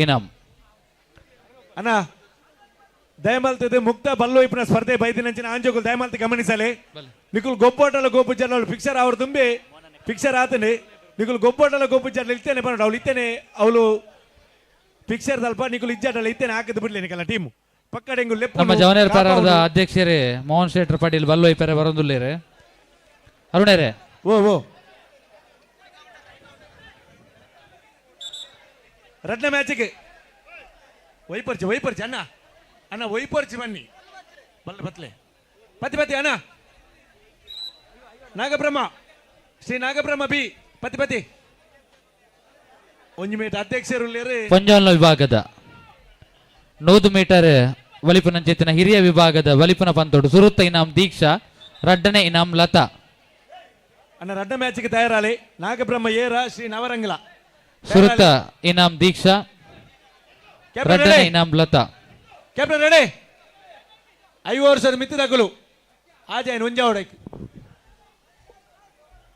ಇನಾಮ್ ಅಣ್ಣ ದಯಮಾಲ್ತದೆ ಮುಕ್ತ ಬಲ್ಲೋಯ್ಪನ ಸ್ಪರ್ಧೆ ಬೈದಿನಂಚಿನ ಆಂಜೋಗುಲ್ ದಯಮಾಲ್ತಿ ಗಮನಿಸಲಿ ನಿಕುಲ್ ಗೊಬ್ಬೋಟಲ ಗೋಪುಜರ್ ಅವಳು ಫಿಕ್ಸರ್ ಅವ್ರು ತುಂಬಿ ಫಿಕ್ಸರ್ ಆತನೆ ನಿಕುಲ್ ಗೊಬ್ಬೋಟಲ ಗೋಪುಜರ್ ಇರ್ತೇನೆ ಪನ್ನೋಡು ಅವಳು ಇತ್ತೇನೆ ಅವಳು ಫಿಕ್ಸರ್ ದಲ್ಪ ನಿಕುಲ್ ಇಜ್ಜಾಟಲ್ಲ ಇತ್ತೇನೆ ಹಾಕಿದ್ ಬಿಡ್ಲಿ ನಿಕಲ್ಲ ಟೀಮು ಪಕ್ಕಡೆ ನಮ್ಮ ಜವನೇರ್ ಪೆರಾರದ ಅಧ್ಯಕ್ಷರೇ ಮೋಹನ್ ಶೇಟ್ರ್ ಪಾಟೀಲ್ ಬಲ್ಲೋಯ್ ಪೆರೆ ಬರೋದುಲ್ಲೇರೆ ಅರುಣೇರೆ ಓ ರಡ್ನ ಮ್ಯಾಚಿಗೆ ವೈಪರ್ಚಿ ಅಣ್ಣ ವೈಪರ್ಚಿ ಬನ್ನಿ ಬತ್ಲೆ ಪತಿ ಅಣ್ಣ ನಾಗಬ್ರಹ್ಮ ಶ್ರೀ ನಾಗಬ್ರಹ್ಮ ಬಿ ಪತಿ ಒಂಜಿ ಮೀಟರ್ ಅಧ್ಯಕ್ಷರು ಪಂಜಾಲ ವಿಭಾಗದ 100 ಮೀಟರ್ ವಲಿಪನಂಚೆತ್ತಿನ ಹಿರಿಯ ವಿಭಾಗದ ವಲಿಪನ ಪಂತೋಡು ಸುರುತ್ತ ಇನಾಮ್ ದೀಕ್ಷಾ ರಡ್ಡನೆ ಇನಾಮ್ ಲತಾ ಅಣ್ಣ ರಡ್ಡ ಮ್ಯಾಚ್ಗೆ ತಯಾರಾಲಿ ನಾಗಬ್ರಹ್ಮ ಏರ ಶ್ರೀ ನವರಂಗಲ ಸುರುತ್ತ ಇನಾಮ್ ದೀಕ್ಷಾ ರಡ್ಡನೆ ಇನಾಮ್ ಲತಾ ಕ್ಯಾಪ್ಟನ್ ರೆಡಿ 5 ವರ್ಷದ ಮಿತ್ತಿದಗಲು ಆಜಾಯನ್ ಒಂಜಾ ಹೊಡಕ್ಕೆ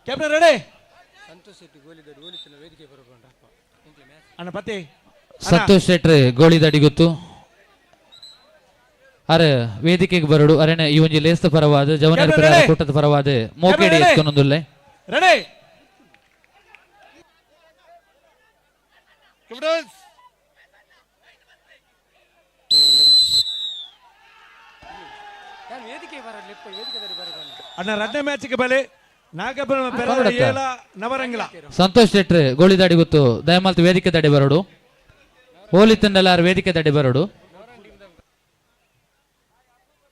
ಕ್ಯಾಪ್ಟನ್ ರೆಡಿ ಅಣ್ಣ ಪತಿ ಸಂತೋಷ್ ಶೆಟ್ರ್ ಗೋಳಿ ದಡಿಗುತ್ತು ಅರೆ ವೇದಿಕೆಗೆ ಬರಡು ಅರೆನೆ ಈ ಒಂಜಿ ಲೇಸ್ತ ಪರವಾದ ಜವನರ ಕೂಟದ ಪರವಾದ ಮೋಕೇಡಿ ಎತ್ಕೊಂಡೊಂದುಲ್ಲೆ ರೆಡಿ ಅಣ್ಣ ರಡ್ಡ ಮ್ಯಾಚ್ಗೆ ಬಲೆ ನಾಗಬ್ರಹ್ಮ ಪೆರಾರ ಏಲ ನವರಂಗಲ ಸಂತೋಷ್ ಶೆಟ್ರ್ ಗೋಳಿ ದಡಿಗುತ್ತು ದಯಮಾಲ್ತು ವೇದಿಕೆ ದಡಿ ಬರಡು ಹೋಲಿ ತಂಡಲಾರ ವೇದಿಕೆ ದಡಿ ಬರಡು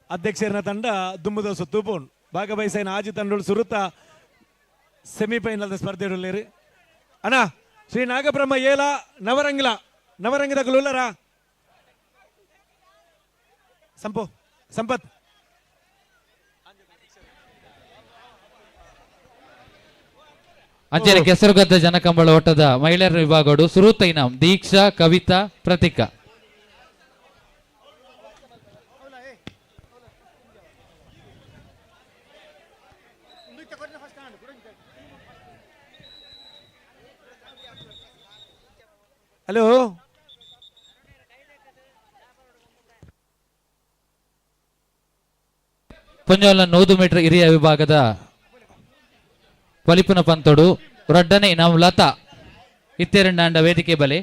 ಅಧ್ಯಕ್ಷರ ತಂಡ ದುಮ್ಮದ ಸುತ್ತು ಪೋನ್ ಭಾಗವಹಿಸಿನ ಆಜಿ ತಂಡಗಳು ಸುರುತ್ತ ಸೆಮಿಫೈನಲ್ ಸ್ಪರ್ಧೆಯಲ್ಲಿ ಅಣ್ಣ ಶ್ರೀ ನಾಗಬ್ರಹ್ಮ ಏಲ ನವರಂಗದ ಗುಲ್ಲರ ಸಂಪತ್ ಅಂಚನೆ ಕೆಸರುಗದ್ದ ಜನಕಂಬಳ ಓಟದ ಮಹಿಳೆಯರ ವಿಭಾಗಗಳು ಸುರುತ್ತ ಇನಾಮ್ ದೀಕ್ಷಾ ಕವಿತಾ ಪ್ರತೀಕಾ ಹಲೋ ಪಂಜಾಲ 100 ಮೀಟರ್ ಹಿರಿಯ ವಿಭಾಗದ ವಲಿಪುನ ಪಂತೋಡು ರಡ್ಡನೆ ಇನಾಮ್ ಲತಾ ಇತ್ತೆರಂಡ ವೇದಿಕೆ ಬಲೆ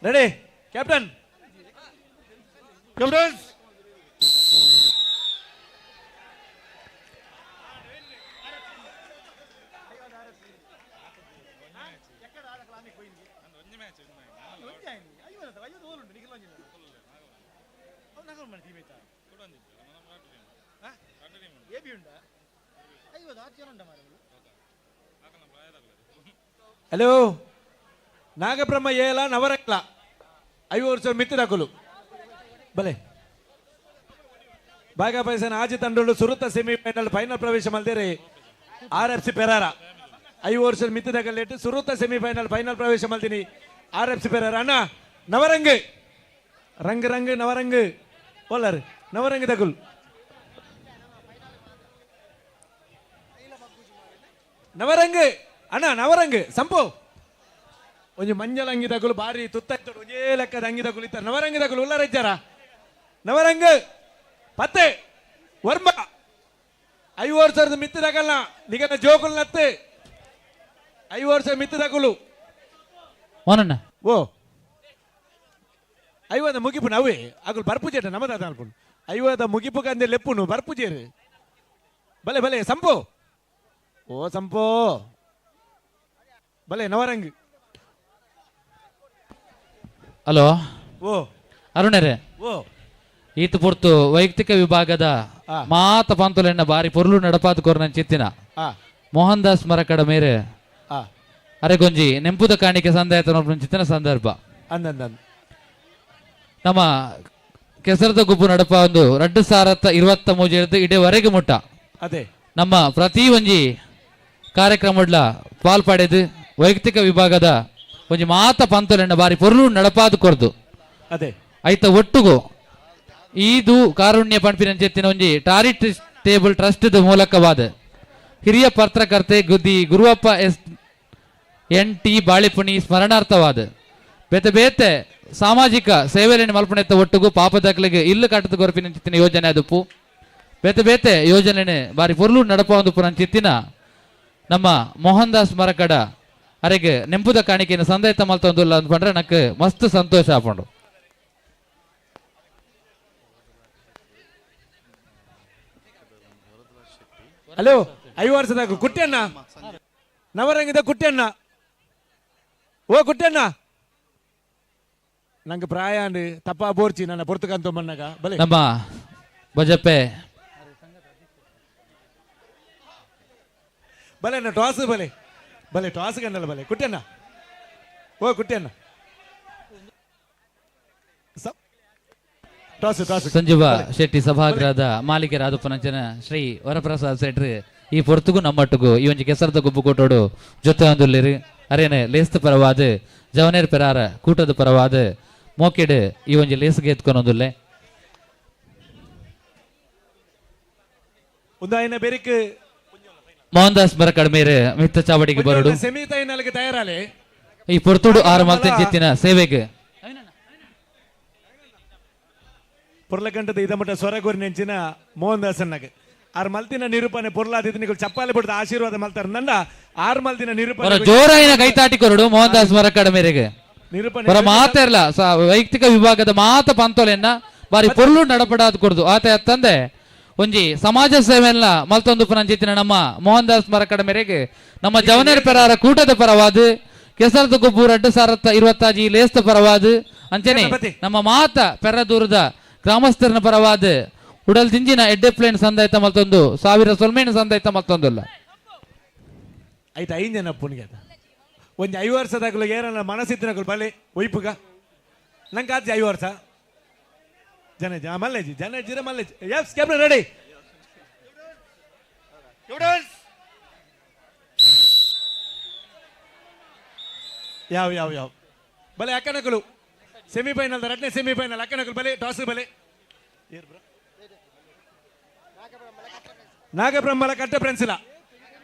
ರೆಡಿ ಕ್ಯಾಪ್ಟನ್ ಹಲೋ ನಾಗಬ್ರಹ್ಮ ಏಲ ನವರಂಗಲ 5 ವರ್ಷ ಮಿತ್ತಿದಾಕಲು ಬಲೆ ಭಾಗವಹಿಸಿನ ಆಜಿ ತಂಡಗಳು ಸುರುತ್ತ ಸೆಮಿಫೈನಲ್ ಫೈನಲ್ ಪ್ರವೇಶ ಮಲ್ದೇರೆ RFC ಪೆರಾರ 5 ವರ್ಷ ಮಿತ್ತಿದಾಗಲೇಟು ಸುರುತ್ತ ಸೆಮಿಫೈನಲ್ ಫೈನಲ್ ಪ್ರವೇಶ ಮಲ್ದಿನಿ RFC ಪೆರಾರ ಅಣ್ಣ ರಂಗ್ ನವರಂಗ್ ಓಲರ್ ನವರಂಗ್ ದಗುಲ್ ನವರಂಗ್ ಅಣ್ಣ ನವರಂಗ್ ಸಂಪು ಒಂಜಿ ಮಂಜಲ ಅಂಗಿದಗಳು ಬಾರಿ ತುತ್ತಾಯ್ತರು ಒಂಜೇ ಲೆಕ್ಕದ ಅಂಗಿದಗಳು ಇತ್ತಾರೆ ನವರಂಗಿದಗಳು ಉಲ್ಲಾರ ಇದ್ದಾರ ನವರಂಗ ಪತ್ತೆ ವರ್ಮ 5 ವರ್ಷದ ಮಿತ್ತದಗಲ್ಲ ನಿಗನ ಜೋಕುಲ್ ನತ್ತೆ 5 ವರ್ಷ ಮಿತ್ತದಗಳು ಮೋನಣ್ಣ ಓ 50 ಮುಗಿಪು ನವೇ ಅಗಲು ಬರ್ಪುಜೇಟ ನಮ್ಮದಾದ ಅನ್ಕೊಂಡು 50 ಮುಗಿಪು ಕಂದೆ ಲೆಪ್ಪುನು ಬರ್ಪುಜೇರು ಬಲೆ ಬಲೆ ಸಂಪು ಓ ಸಂಪೋ ಬಲೆ ನವರಂಗ್ ಹಲೋ ಓ ಅರುಣರೇ ಓ ಈತ ಪುರ್ತು ವೈಯಕ್ತಿಕ ವಿಭಾಗದ ಮಾತ ಪಂತುಲೆನ್ನ ಬಾರಿ ಪೊರ್ಲು ನಡಪಾದ ಕೋರ್ನ ಚಿತ್ತಿನ ಮೋಹನ್ ದಾಸ್ ಮರಕಡ ಮೇರೆ ಅರೆಗೊಂಜಿ ನೆಂಪುದ ಕಾಣಿಕೆ ಸಂದಾಯತ ಚಿತ್ತಿನ ಸಂದರ್ಭ ನಮ್ಮ ಕೆಸರದ ಗುಬ್ಬು ನಡಪ ಒಂದು 2023 ಇಡೀವರೆಗೆ ಮುಟ್ಟ ಅದೇ ನಮ್ಮ ಪ್ರತಿ ಒಂಜಿ ಕಾರ್ಯಕ್ರಮಡ್ಲ ಪಾಲ್ಪಡೆದು ವೈಯಕ್ತಿಕ ವಿಭಾಗದ ಒಂಜಿ ಮಾತ ಪಂತುಲೆನ್ನ ಬಾರಿ ಪೊರ್ಲು ನಡಪಾದ ಕೊರ್ದು ಅದೇ ಐತ ಒಟ್ಟುಗು ಈದು ಕಾರುಣ್ಯ ಪಂಪಿನ ಚೆತ್ತಿನ ಒಂಜಿ ಚಾರಿಟೇಬಲ್ ಟ್ರಸ್ಟ್ ಮೂಲಕವಾದ ಹಿರಿಯ ಪತ್ರಕರ್ತೆ ಗುರುವಪ್ಪ NT ಬಾಳಿಪುಣಿ ಸ್ಮರಣಾರ್ಥವಾದ ಬೇತೆ ಬೇತೆ ಸಾಮಾಜಿಕ ಸೇವೆಯನ್ನು ಮಲ್ಪನೆತ್ತ ಒಟ್ಟುಗು ಪಾಪದಾಖಲೆಗೆ ಇಲ್ಲು ಕಟ್ಟದ ಗೊರಪಿನ ಚಿತ್ತಿನ ಯೋಜನೆ ಅದಪ್ಪು ಬೇತೆ ಬೇತೆ ಯೋಜನೆ ಬಾರಿ ಪೊರ್ಲು ನಡಪ ಒಂದು ಪುರ ಚಿತ್ತಿನ ನಮ್ಮ ಮೋಹನ್ ದಾಸ್ ಮರಕಡ ಅರೆಗೆ ನೆಂಪುದ ಕಾಣಿಕೆಯನ್ನು ಸಂದೇತ ಮಲ್ತೊಂದಿಲ್ಲ ಅಂದ್ಕೊಂಡ್ರೆ ನಕ್ಕೆ ಮಸ್ತ್ ಸಂತೋಷ ಆಪಂಡು ಹಲೋ 5 ವರ್ಷದಾಗ ಕುಟ್ಟೆಣ್ಣ ನವರಂಗಿದ ಕುಟ್ಟೆಣ್ಣ ಓ ಕುಟ್ಟೆಣ್ಣ ನಂಗೆ ಪ್ರಾಯ ಅಂಡ್ ತಪ್ಪ ಬೋರ್ಚಿ ನನ್ನ ಪೊರ್ತುಕಂತ ಮನ್ನಗ ಬಲೆ ನಮ್ಮ ಬಜಪೆ ಬಲೆ ಟಾಸ್ ಬಲೆ ಬಲೆ ಟಾಸ್ ಗನ್ನಲ್ಲ ಬಲೆ ಕುಟ್ಟೆಣ್ಣ ಓ ಕುಟ್ಟೆಣ್ಣ ಸಂಜೀವ ಶೆಟ್ಟಿ ಸಭಾಗೃಹದ ಮಾಲೀಕರಾದ ಪುನಂಚನ ಶ್ರೀ ವರಪ್ರಸಾದ್ ಸೆಟ್ರಿ ಈ ಪೊರ್ತುಗು ನಮ್ಮಟ್ಟುಗು ಈ ಒಂಜಿ ಕೆಸರದ ಗುಬ್ಬು ಕೂಟೋಡು ಜೊತೆ ಒಂದುಲ್ಲಿರು ಅರೇನೆ ಲೇಸ್ತ ಪರವಾದ ಜವನೇರ್ ಪೆರಾರ ಕೂಟದ ಪರವಾದ ಮೋಕೆಡ್ ಈ ಒಂಜಿ ಲೇಸ್ಗೆ ಎತ್ಕೊಂಡೊಂದುಲ್ಲೆ ಮೋಹನ್ ದಾಸ್ ಮರಕಡ ಮೇರೆ ಮಿತ್ತ ಚಾವಡಿಗೆ ಬರಡು ಸೆಮಿ ಫೈನಲ್ಗೆ ತಯಾರಾಲೆ ಈ ಪೊರ್ತುಡು 6 ಮಲ್ತನ್ ಚಿತ್ತಿನ ಸೇವೆಗೆ ಪುರ್ಲಕಂಠದ ಇದಮಠ ಸ್ವರಗೋರಿ ನೆಂಚಿನ ಮೋಹನ್ ದಾಸನ್ನಗೆ 6 ಮಲ್ತಿನ ನಿರೂಪಣೆ ಪೊರ್ಲಾದಿನಿಗಳು ಚಪ್ಪಾಲೆ ಬಿಡದ ಆಶೀರ್ವಾದ ಮಲ್ತಾರ ನನ್ನ 6 ಮಲ್ತಿನ ನಿರೂಪಣೆ ಜೋರಾಯಿನ ಕೈತಾಟಿ ಕೊರಡು ಮೋಹನ್ ದಾಸ್ ಮರಕಡ ಮೇರೆಗೆ ನಿರೂಪಣೆ ಮಾತಾಡಲ್ಲ ವೈಯಕ್ತಿಕ ವಿಭಾಗದ ಮಾತ ಪಂತೋಲೆನ್ನ ಬಾರಿ ಪೊರ್ಲು ನಡಪಡಾದ ಕೊಡ್ದು ಆತ ತಂದೆ ಒಂಜಿ ಸಮಾಜ ಸೇವೆಯನ್ನ ಮಲ್ತೊಂದು ಪುನಂಚಿತ್ತಿನ ನಮ್ಮ ಮೋಹನ್ ದಾಸ್ ಮರಕಡ ಮೇರೆಗೆ ನಮ್ಮ ಜವನೇರ್ ಪೆರಾರ ಕೂಟದ ಪರವಾದ ಕೆಸರದ ಗುಬ್ಬು 2025 ಲೇಸ್ತ ಪರವಾದ ಅಂಚನೆ ನಮ್ಮ ಮಾತ ಪೆರ್ರದೂರದ ಗ್ರಾಮಸ್ಥರನ ಪರವಾದ ಉಡಲ್ ದಿಂಜಿನ ಎಡ್ಡೆಪ್ಲೇನ್ ಸಂದಾಯ್ತ ಮಲ್ತೊಂದು 1000 ಸೊಲ್ಮೇನ ಸಂದಾಯ್ತ ಮಲ್ತೊಂದುಲ್ಲ ಆಯ್ತು 5 ಜನ ಪುಣ್ಯ ಒಂದು 5 ವರ್ಷದಾಗಲು ಏರಲ್ಲ ಮನಸ್ಸಿತ್ತಿನಗಳು ಬಲೆ ಒಯ್ಪುಗ ನಂಗೆ ಆಚೆ 5 ವರ್ಷ ಜನ ಮಲ್ಲೇಜಿ ಜನ ಜಿರ ಮಲ್ಲೇಜಿ ಎಸ್ ಕ್ಯಾಮ್ರಾ ರೆಡಿ ಯಾವ ಯಾವ ಯಾವ ಬಲೆ ಅಕ್ಕನಕಲು ಸೆಮಿಫೈನಲ್ 2ನೇ ಸೆಮಿಫೈನಲ್ ಅಕ್ಕನಕಲು ಬಲೆ ಟಾಸ್ ಬಲೆ ನಾಗಬ್ರಹ್ಮಲ ಕಟ್ಟ ಫ್ರೆಂಡ್ಸ್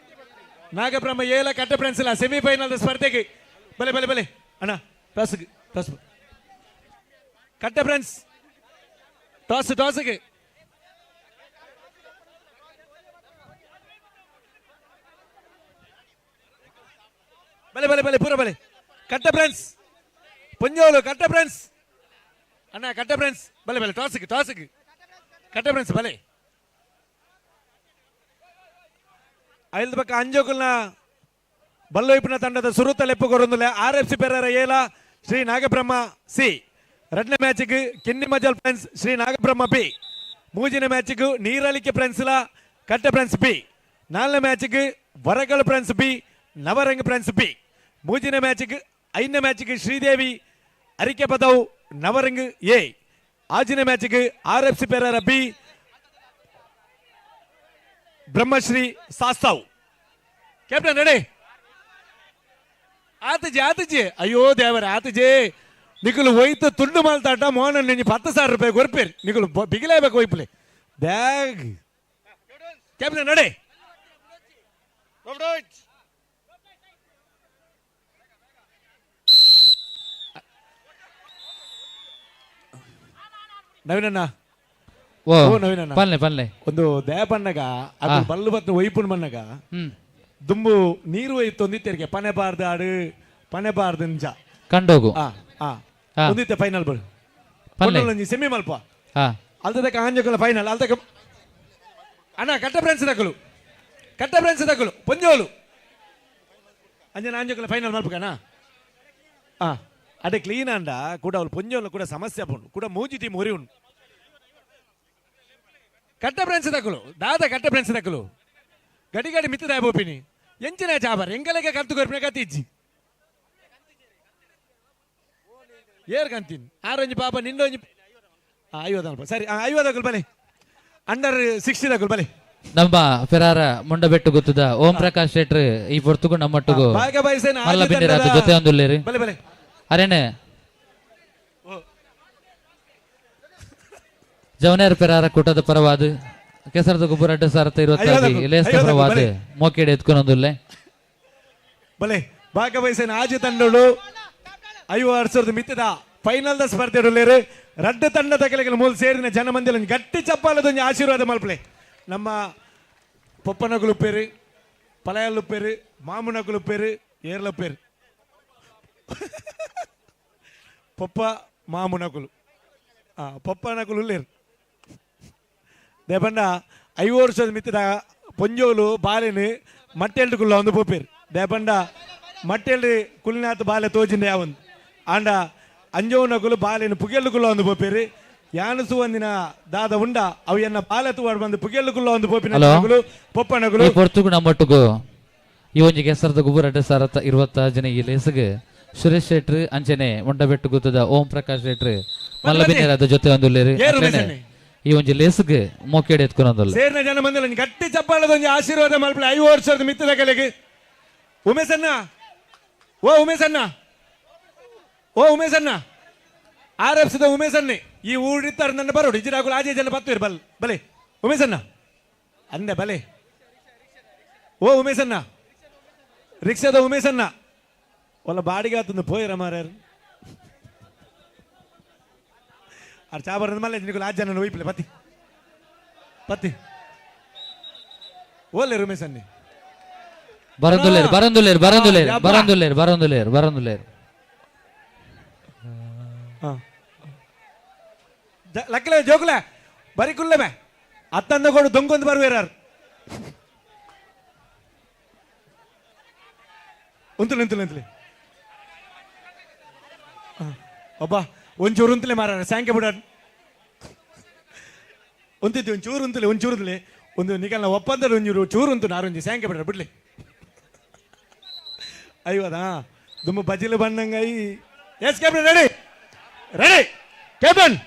ನಾಗಬ್ರಹ್ಮ ಏಲ ಕಟ್ಟ ಫ್ರೆಂಡ್ಸ್ ಸೆಮಿಫೈನಲ್ ಸ್ಪರ್ಧೆಗೆ ಬಲೆ ಬಲೆ ಬಲೆ ಅಣ್ಣ ಟಾಸ್ ಟಾಸ್ ಕಟ್ಟ ಫ್ರೆಂಡ್ಸ್ ಟಾಸ್ಗೆ ಬಲೆ ಬಲೆ ಬಲೆ ಪೂರ ಬಲೆ ಕಟ್ಟ ಫ್ರೆಂಡ್ಸ್ ಪುಂಜೋಲು ಕಟ್ಟ ಫ್ರೆಂಡ್ಸ್ ಅಣ್ಣ ಕಟ್ಟ ಫ್ರೆಂಡ್ಸ್ ಬಲೆ ಬಲೆ ಟಾಸ್ಗೆ ಕಟ್ಟ ಫ್ರೆಂಡ್ಸ್ ಬಲೆ ಐಲ್ದ ಪಕ್ಕ ಅಂಜೋಕಲ್ನ ಬಲ್ಲೋಯ್ಪಿನ ತಂಡದ ಸುರುತ ಲೆಪ್ಪುಗೊರೊಂದುಲೆ RFC ಪೆರಾರ ಏಲ ಶ್ರೀ ನಾಗಬ್ರಹ್ಮ ಸಿ 2ನೇ ಮ್ಯಾಚಿಗೆ ಕಿನ್ನಿ ಮಜಲ್ ಫ್ರೆಂಡ್ಸ್ ಶ್ರೀ ನಾಗಬ್ರಹ್ಮ ಬಿ 3ನೇ ಮ್ಯಾಚಿಗೆ ನೀರಳಿಕೆ ಫ್ರೆಂಡ್ಸ್ಲ ಕಟ್ಟ ಫ್ರೆಂಡ್ಸ್ ಬಿ 4ನೇ ಮ್ಯಾಚಿಗೆ Varagal friends B Navarang friends B 3ನೇ ಮ್ಯಾಚಿಗೆ 5ನೇ ಮ್ಯಾಚಿಗೆ ಶ್ರೀದೇವಿ ಅರಿಕೆ ಪದವು ನವರಂಗ್ ಎ 6ನೇ ಮ್ಯಾಚಿಗೆ RFC Perara B Brahmashri Sastav captain ready ಆತಜಿ ಅಯ್ಯೋ ದೇವರ ಆತಜಿ ನಿಕಲು ಒಯ್ತು ತುಂಡು ಮಾಲ್ತಾಟ ಮೋಹನ್ ನಿಂಗೆ 10,000 ರೂಪಾಯಿ ಕೊರ್ಪೇರಿ ನಿಕಲು ಬಿಗಿಲೇಬೇಕು ಒಯ್ಪಲೆ ಬ್ಯಾಗ್ ಕ್ಯಾಪ್ಟನ್ ರೆಡಿ ನವೀನಣ್ಣ ಓ ಓ ನವೀನಣ್ಣ ಪಲ್ಲೆ ಪಲ್ಲೆ ಒಂದು ದೇಪಣ್ಣಗ ಅದು ಬಲ್ಲು ಬತ್ತು ಒಯ್ಪುನ್ ಮಣ್ಣಗ ದುಂಬು ನೀರು ಒಯ್ತು ಒಂದಿತ್ತೇರಿಗೆ ಪನೆ ಬಾರ್ದು ಆಡು ಪನೆ ಬಾರ್ದು ನಿಜ ಕಂಡೋಗು ಒಂದಿತ್ತೆ ಫೈನಲ್ ಬರು ಪಲ್ಲೆ ಸೆಮಿ ಮಲ್ಪ ಹಾ ಅಲ್ತದಕ್ಕೆ ಆಂಜಕಲ ಫೈನಲ್ ಅಲ್ತಕ ಅಣ್ಣ ಕಟ್ಟ ಫ್ರೆಂಡ್ಸ್ ತಕ್ಕಲು ಪೊಂಜೋಲು ಅಂಜನ ಆಂಜಕಲ ಫೈನಲ್ ಮಲ್ಪಕಣ್ಣ ಅಡೆ ಕ್ಲೀನ್ ಅಂಡ ಕೂಡ ಅವಳು ಪೊಂಜೋಲು ಕೂಡ ಸಮಸ್ಯೆ ಪುಂಡು ಕೂಡ ಮೂಜಿ ಟೀಮ್ ಹೊರಿ ಉಂಡು ಕಟ್ಟ ಫ್ರೆಂಡ್ಸ್ ತಕ್ಕಲು ಗಡಿ ಮಿತ್ತದ ಬೋಪಿನಿ ಎಂಚಿನ ಚಾಬರ್ ಎಂಗಲೆಗೆ ಕಂತು ಕೊರ್ಪಿನ ಕತ್ತಿಜ್ಜಿ ಏರ್ ಕಂತೀನಿ ಆರೊಂಜಿ ಪಾಪ ನಿಂಡೊಂಜಿ 50 ಸರಿ 50 ಬಲೆ ಅಂಡರ್ 60 ತಗೊಳ್ ಬಲೆ ನಮ್ಮ ಪೆರಾರ ಮುಂಡಬೆಟ್ಟು ಗೊತ್ತದ ಓಂ ಪ್ರಕಾಶ್ ಶೆಟ್ರ್ ಈ ಪೊರ್ತುಗು ನಮ್ಮಟ್ಟುಗು ಮಲ್ಲ ಬಿಂದಿರಾದ ಜೊತೆ ಒಂದುಲ್ಲೇರಿ ಅರೇನೆ ಜವನೇರ್ ಪೆರಾರ ಕೂಟದ ಪರವಾದ ಕೆಸರದ ಗೊಬ್ಬರ 2025 ಲೇಸ್ತ ಪರವಾದ ಮೋಕೆಡೆ ಎತ್ಕೊಂಡೊಂದುಲ್ಲೆ ಬಲೆ ಭಾಗವಹಿಸಿನ ಆಜು ತಂಡಗಳು 50 ಮಿತ್ತದ ಫೈನಲ್ ದ ಸ್ಪರ್ಧೆಡುಲ್ಲೇರು ರಡ್ಡು ತಂಡ ತಗಲಿಗೆ ಮೂಲ ಸೇರಿನ ಜನಮಂದಿರ ಗಟ್ಟಿ ಚಪ್ಪಾಲದೊಂದು ಆಶೀರ್ವಾದ ಮಲ್ಪಲೆ ನಮ್ಮ ಪೊಪ್ಪನಗುಲುಪ್ಪೇರು ಪಲಯಲ್ಲುಪ್ಪೇರು ಮಾಮುನಗುಲುಪ್ಪೇರು ಏರ್ಲಪ್ಪೇರು ಪೊಪ್ಪ ಮಾಮುನಗುಲು ಪೊಪ್ಪನಗುಲು ದೇಪಂಡ 5 ವರ್ಷದ ಮಿತ್ತದ ಪೊಂಜೋಲು ಬಾಲೆನು ಮಟ್ಟೆಲ್ಡು ಕುಲ್ಲ ಒಂದು ಪೋಪೇರು ದೇಪಂಡ ಮಟ್ಟೆಲ್ಡು ಕುಲಿನಾಥ ಬಾಲೆ ತೋಜಿಂದ ಯಾವೊಂದು ಆಂಡ ಅಂಜೋನಗುಲು ಬಾಲೆನು ಪುಗೆಲ್ಡುಕುಲ್ಲ ಒಂದು ಪೋಪೇರು ಯಾನಸು ಒಂದಿನ ದಾದ ಉಂಡ ಅವು ಎನ್ನ ಬಾಲೆ ತೂವಾಡ್ ಬಂದು ಪುಗೆಲ್ಡುಕುಲ್ಲ ಒಂದು ಪೋಪಿನಗುಲು ಪೊಪ್ಪನಗುಲು ಪೊರ್ತುಗು ನಮ್ಮಟ್ಟುಗು ಈ ಒಂಜಿ ಕೆಸರದ ಗೊಬ್ಬರ 2025 ಈ ಲೇಸಗೆ ಸುರೇಶ್ ಶೆಟ್ರ್ ಅಂಚನೆ ಮುಂಡಬೆಟ್ಟು ಗೊತ್ತದ ಓಂ ಪ್ರಕಾಶ್ ಶೆಟ್ರ್ ಮಲ್ಲ ಬಿಂದಿರಾದ ಜೊತೆ ಒಂದುಲ್ಲೇರಿ ಈ ಒಂಜಿ ಲೇಸ್ಗೆ ಮೋಕೆಡೆ ಎತ್ಕೊಂಡೊಂದಲ್ಲ ಸೇರ್ನ ಜನ ಮಂದಿರ ಗಟ್ಟಿ ಚಪ್ಪಾಳದೊಂದು ಆಶೀರ್ವಾದ ಮಲ್ಪಲೆ 5 ವರ್ಷದ ಮಿತ್ತದ ಕಲೆಗೆ ಉಮೇಶಣ್ಣ ಆರಪ್ಸಿದ ಉಮೇಶನ್ನೇ ಈ ಊರಿತ್ತಾರೆ ನನ್ನ ಬರೋಡು ಇಜಿರಾಗುಲು ಆಜೆ ಜನ ಪತ್ತು ಬಲ್ ಬಲೆ ಉಮೇಶಣ್ಣ ಅಂದೆ ಬಲೆ ಉಮೇಶಣ್ಣ ರಿಕ್ಷಾದ ಉಮೇಶಣ್ಣ ಒಲ್ಲ ಬಾಡಿಗೆ ಆತಂದು ಪೋಯಿರ ಮಾರ್ಯಾರು ಅದು ಚಾ ಬರೋದು ಮಲ್ಲ ನಿನಗೂ ಆಜ್ ಜನ ಒಯ್ಪಲೆ ಪತ್ತಿ ಓಲೆ ಉಮೇಶನ್ನೇ ಬರಂದುಲೇರ್ ಲಕ್ಕಲೆ ಜೋಗುಲೆ ಬರಿ ಕುಲ್ಲಬೆ ಅತ್ತಂದ ಕೊಡು ದೊಂಗೊಂದು ಬರುವೇರಾರು ಉಂತುಲೆ ಒಬ್ಬ ಒಂಚೂರು ಉಂತಲೆ ಮಾರ ಸ್ಯಾಂಕೆ ಬಿಡ ಒಂತಿದ್ದೆ ಒಂಚೂರುಂತಲೆ ಒಂದು ನಿಗಲ್ನ ಒಪ್ಪಂದ ಒಂಚೂರು ಚೂರು ಉಂಟು ನಾರೊಂಜಿ ಸ್ಯಾಂಕೆ ಬಿಡ್ರ ಬಿಡ್ಲಿ ಅಯ್ಯೋದಾ ದುಮ್ಮ ಬಜಿಲು ಬಣ್ಣಂಗೈ ಎಸ್ ಕ್ಯಾಪ್ಟನ್ ರೆಡಿ ಕ್ಯಾಪ್ಟನ್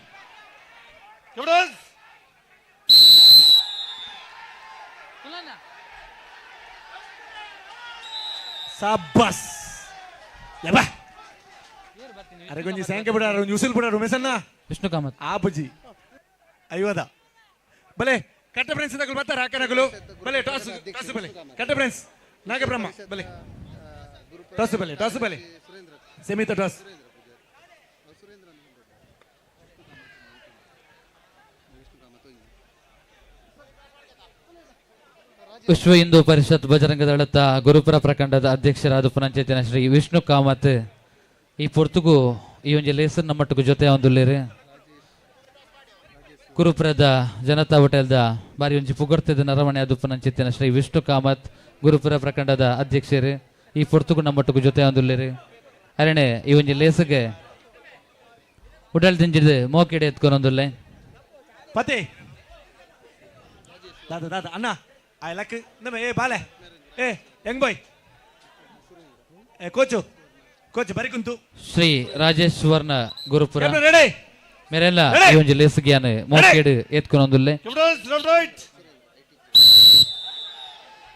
ಸಾಬಸ್ ಯಬಾ ಅರೆ ಕೊಂಚ ಸ್ಯಾಂಕೆ ಬಿಡಾರ ಒಂದು ಉಸಿಲ್ ಬಿಡಾರ ಉಮೇಶಣ್ಣ ವಿಷ್ಣು ಕಾಮತ್ ಆಪುಜಿ ಅಯ್ಯೋದ ಬಲೆ ಕಟ್ಟ ಫ್ರೆಂಡ್ಸ್ ತಗೊಳ್ ಬರ್ತಾರೆ ಹಾಕನಗಳು ಬಲೆ ಟಾಸ್ ಬಲೆ ಕಟ್ಟ ಫ್ರೆಂಡ್ಸ್ ನಾಗಬ್ರಹ್ಮ ಬಲೆ ಟಾಸ್ ಬಲೆ ಸೀಮಿತ ಟಾಸ್ ವಿಶ್ವ ಹಿಂದೂ ಪರಿಷತ್ ಬಜರಂಗ ದಳದ ಗುರುಪುರ ಪ್ರಖಂಡದ ಅಧ್ಯಕ್ಷರಾದ ಪಂಚಾಯತಿನ ಶ್ರೀ ವಿಷ್ಣು ಕಾಮತ್ ಈ ಪೊರ್ತುಗು ಈ ಒಂಜಿ ಲೇಸನ್ ನಮ್ಮಟ್ಟುಗು ಜೊತೆ ಒಂದುಲ್ಲೇರಿ ಗುರುಪುರದ ಜನತಾ ಹೋಟೆಲ್ದ ಬಾರಿ ಒಂಜಿ ಪುಗರ್ತದ ನರವಣೆ ಅದು ಪಂಚಾಯತಿನ ಶ್ರೀ ವಿಷ್ಣು ಕಾಮತ್ ಗುರುಪುರ ಪ್ರಖಂಡದ ಅಧ್ಯಕ್ಷರು ಈ ಪೊರ್ತುಗು ನಮ್ಮಟ್ಟುಗು ಜೊತೆ ಒಂದುಲ್ಲೇರಿ ಅರಣೆ ಈ ಒಂಜಿ ಲೇಸಗೆ ಉಡಲ್ ದಿಂಜಿದ ಮೋಕೆಡೆ ಎತ್ಕೊಂಡೊಂದುಲ್ಲೆ ಪತಿ ದಾದ ಅಣ್ಣ I like ನಮ್ಮ ಬಾಲೆ ಹೆಂಗ್ ಬಾಯ್ ಕೋಚ್ ಬರಿ ಕುಂತು ಶ್ರೀ ರಾಜೇಶ್ವರ್ನ ಗುರುಪುರ ಮೇರೆಲ್ಲ ಈ ಒಂಜಿ ಲೇಸ್ಗಿಯಾನ ಮೋಕೆಡ್ ಎತ್ಕೊಂಡೊಂದುಲ್ಲೆ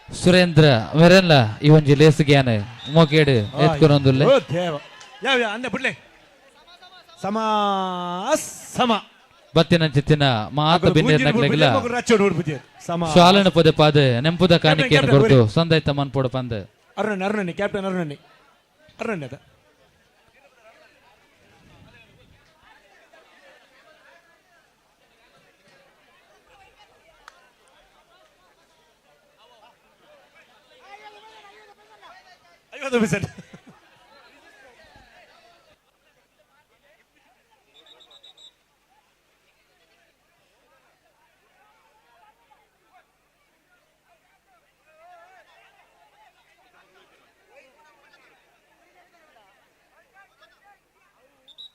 ಸುರೇಂದ್ರ ಮೇರೆಲ್ಲ ಈ ಒಂಜಿ ಲೇಸ್ಗಿಯಾನ ಮೋಕೆಡ್ ಎತ್ಕೊಂಡೊಂದುಲ್ಲೆ ಯಾವ ಅಂದೆ ಬಿಡ್ಲೆ ಸಮ ಬತ್ತಿನ ಚಿತ್ತಿನ ಮಾತ ಬಿನ್ನೆರ್ನಕ್ಲೆಗಿಲ್ಲ ಶಾಲನ ಪದ ಪಾದ ನೆಂಪುದ ಕಾಣಿಕೆಯನ್ನು ಕೊಡ್ತು ಸಂದೈತ ಮನ್ಪೋಡ ಪಂದ ಅರುಣನಿ ಕ್ಯಾಪ್ಟನ್ ಅರುಣನಿ ಅದ 50%.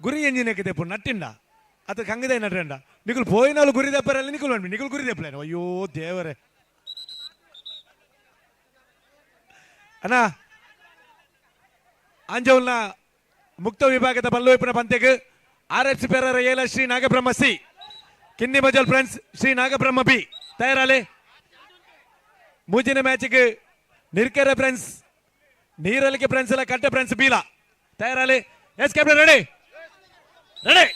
గురి ఎంజినెక్కితే ఇప్పుడు నట్టిండా అతను కంగదే నట్టండ నీకులు పోయిన వాళ్ళు గురి తెప్పారని నీకులు పంపి నీకులు గురి తెప్పలేను అయ్యో దేవరే అన్నా ಅಂಜೌಲ್ನ ಮುಕ್ತ ವಿಭಾಗದ ಬಲ್ಲುವೈಪಿನ ಪಂದ್ಯಕ್ಕೆ RFC ಪೆರಾರ ಏಲ Shri Nagabrahma C Kinni Bajal friends Shri Nagabrahma B ತಯಾರಾಲೆ ಮೂಜಿನ ಮ್ಯಾಚ್ಗೆ ನಿರ್ಕೆರೆ ಫ್ರೆಂಡ್ಸ್ ನೀರಲಿಕೆ ಫ್ರೆಂಡ್ಸ್ ಎಲ್ಲ ಕಟ್ಟೆ ಫ್ರೆಂಡ್ಸ್ ಬೀಲಾ ತಯಾರಾಲೆ ಎಸ್ ಕ್ಯಾಪ್ಟನ್ ರೆಡಿ ರೆಡಿ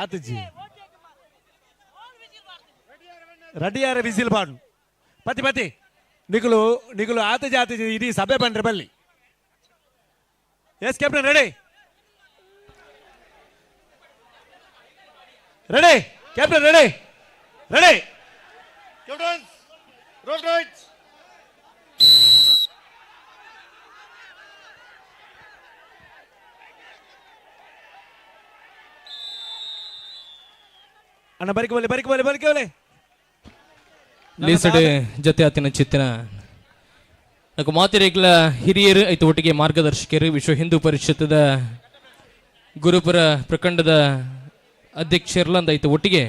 ಆತ ಜಿ ರೆಡಿ ಯಾರ ವಿಸಿಲ್ ಬಾಡು ಪತಿ ಪತಿ ನಿಗುಲು ನಿಗುಲು ಆತಜಿ ಆತಜಿ ಇಡೀ ಸಭೆ ಬಂದ್ರೆ ಬಲ್ಲಿ yes captain ready ready captain ready ready captain roll right ಅಣ್ಣ ಬರಿಕೋಲೆ ಬರಿಕೋಲೆ ಬರಿಕೋಲೆ ಲೀಸಡ್ ಜೊತೆ ಆತಿನ ಚಿತ್ತಿನ నాకు ಮಾತಿರೇಗ್ಲ ಹಿರಿಯರು ಐತು ಒಟ್ಟಿಗೆ ಮಾರ್ಗದರ್ಶಕರು ವಿಶ್ವ ಹಿಂದೂ ಪರಿಷತ್ತದ ಗುರುಪುರ ಪ್ರಖಂಡದ ಅಧ್ಯಕ್ಷರ್ಲಂದ ಐತು ಒಟ್ಟಿಗೆ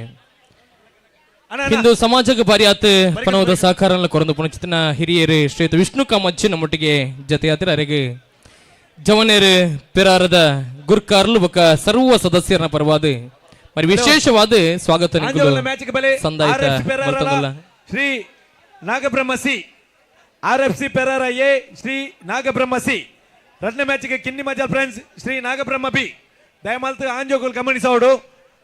ಹಿಂದೂ ಸಮಾಜಕ್ಕೆ ಭಾರಿ ಆತ ಪನವದ ಸಹಕಾರ ಕೊರಂದು ಪುಣಚಿತ್ತಿನ ಹಿರಿಯರು ಶ್ರೀಯುತ ವಿಷ್ಣು ಕಾಮಜ್ಜಿ ನಮ್ಮೊಟ್ಟಿಗೆ ಜೊತೆ ಆತರ ಅರೆಗೆ ಜವನೇರು ಪೆರಾರದ ಗುರ್ಕಾರ್ಲು ಬೊಕ್ಕ ಸರ್ವ ಸದಸ್ಯರ ಪರವಾದ మరి ವಿಶೇಷವಾದ ಸ್ವಾಗತ ಸಂದಾಯಿತ Shri Nagabrahma C RFC Perara A Shri Nagabrahma C ರಡ್ನೆ ಮ್ಯಾಚ್ಗೆ ಕಿನ್ನಿ ಮಜಲ್ ಫ್ರೆಂಡ್ಸ್ ಶ್ರೀ ನಾಗಬ್ರಹ್ಮ ಬಿ ದಯಮಾಲ್ತು ಆಂಜೋಗುಲ್ ಗಮನಿಸೋಡು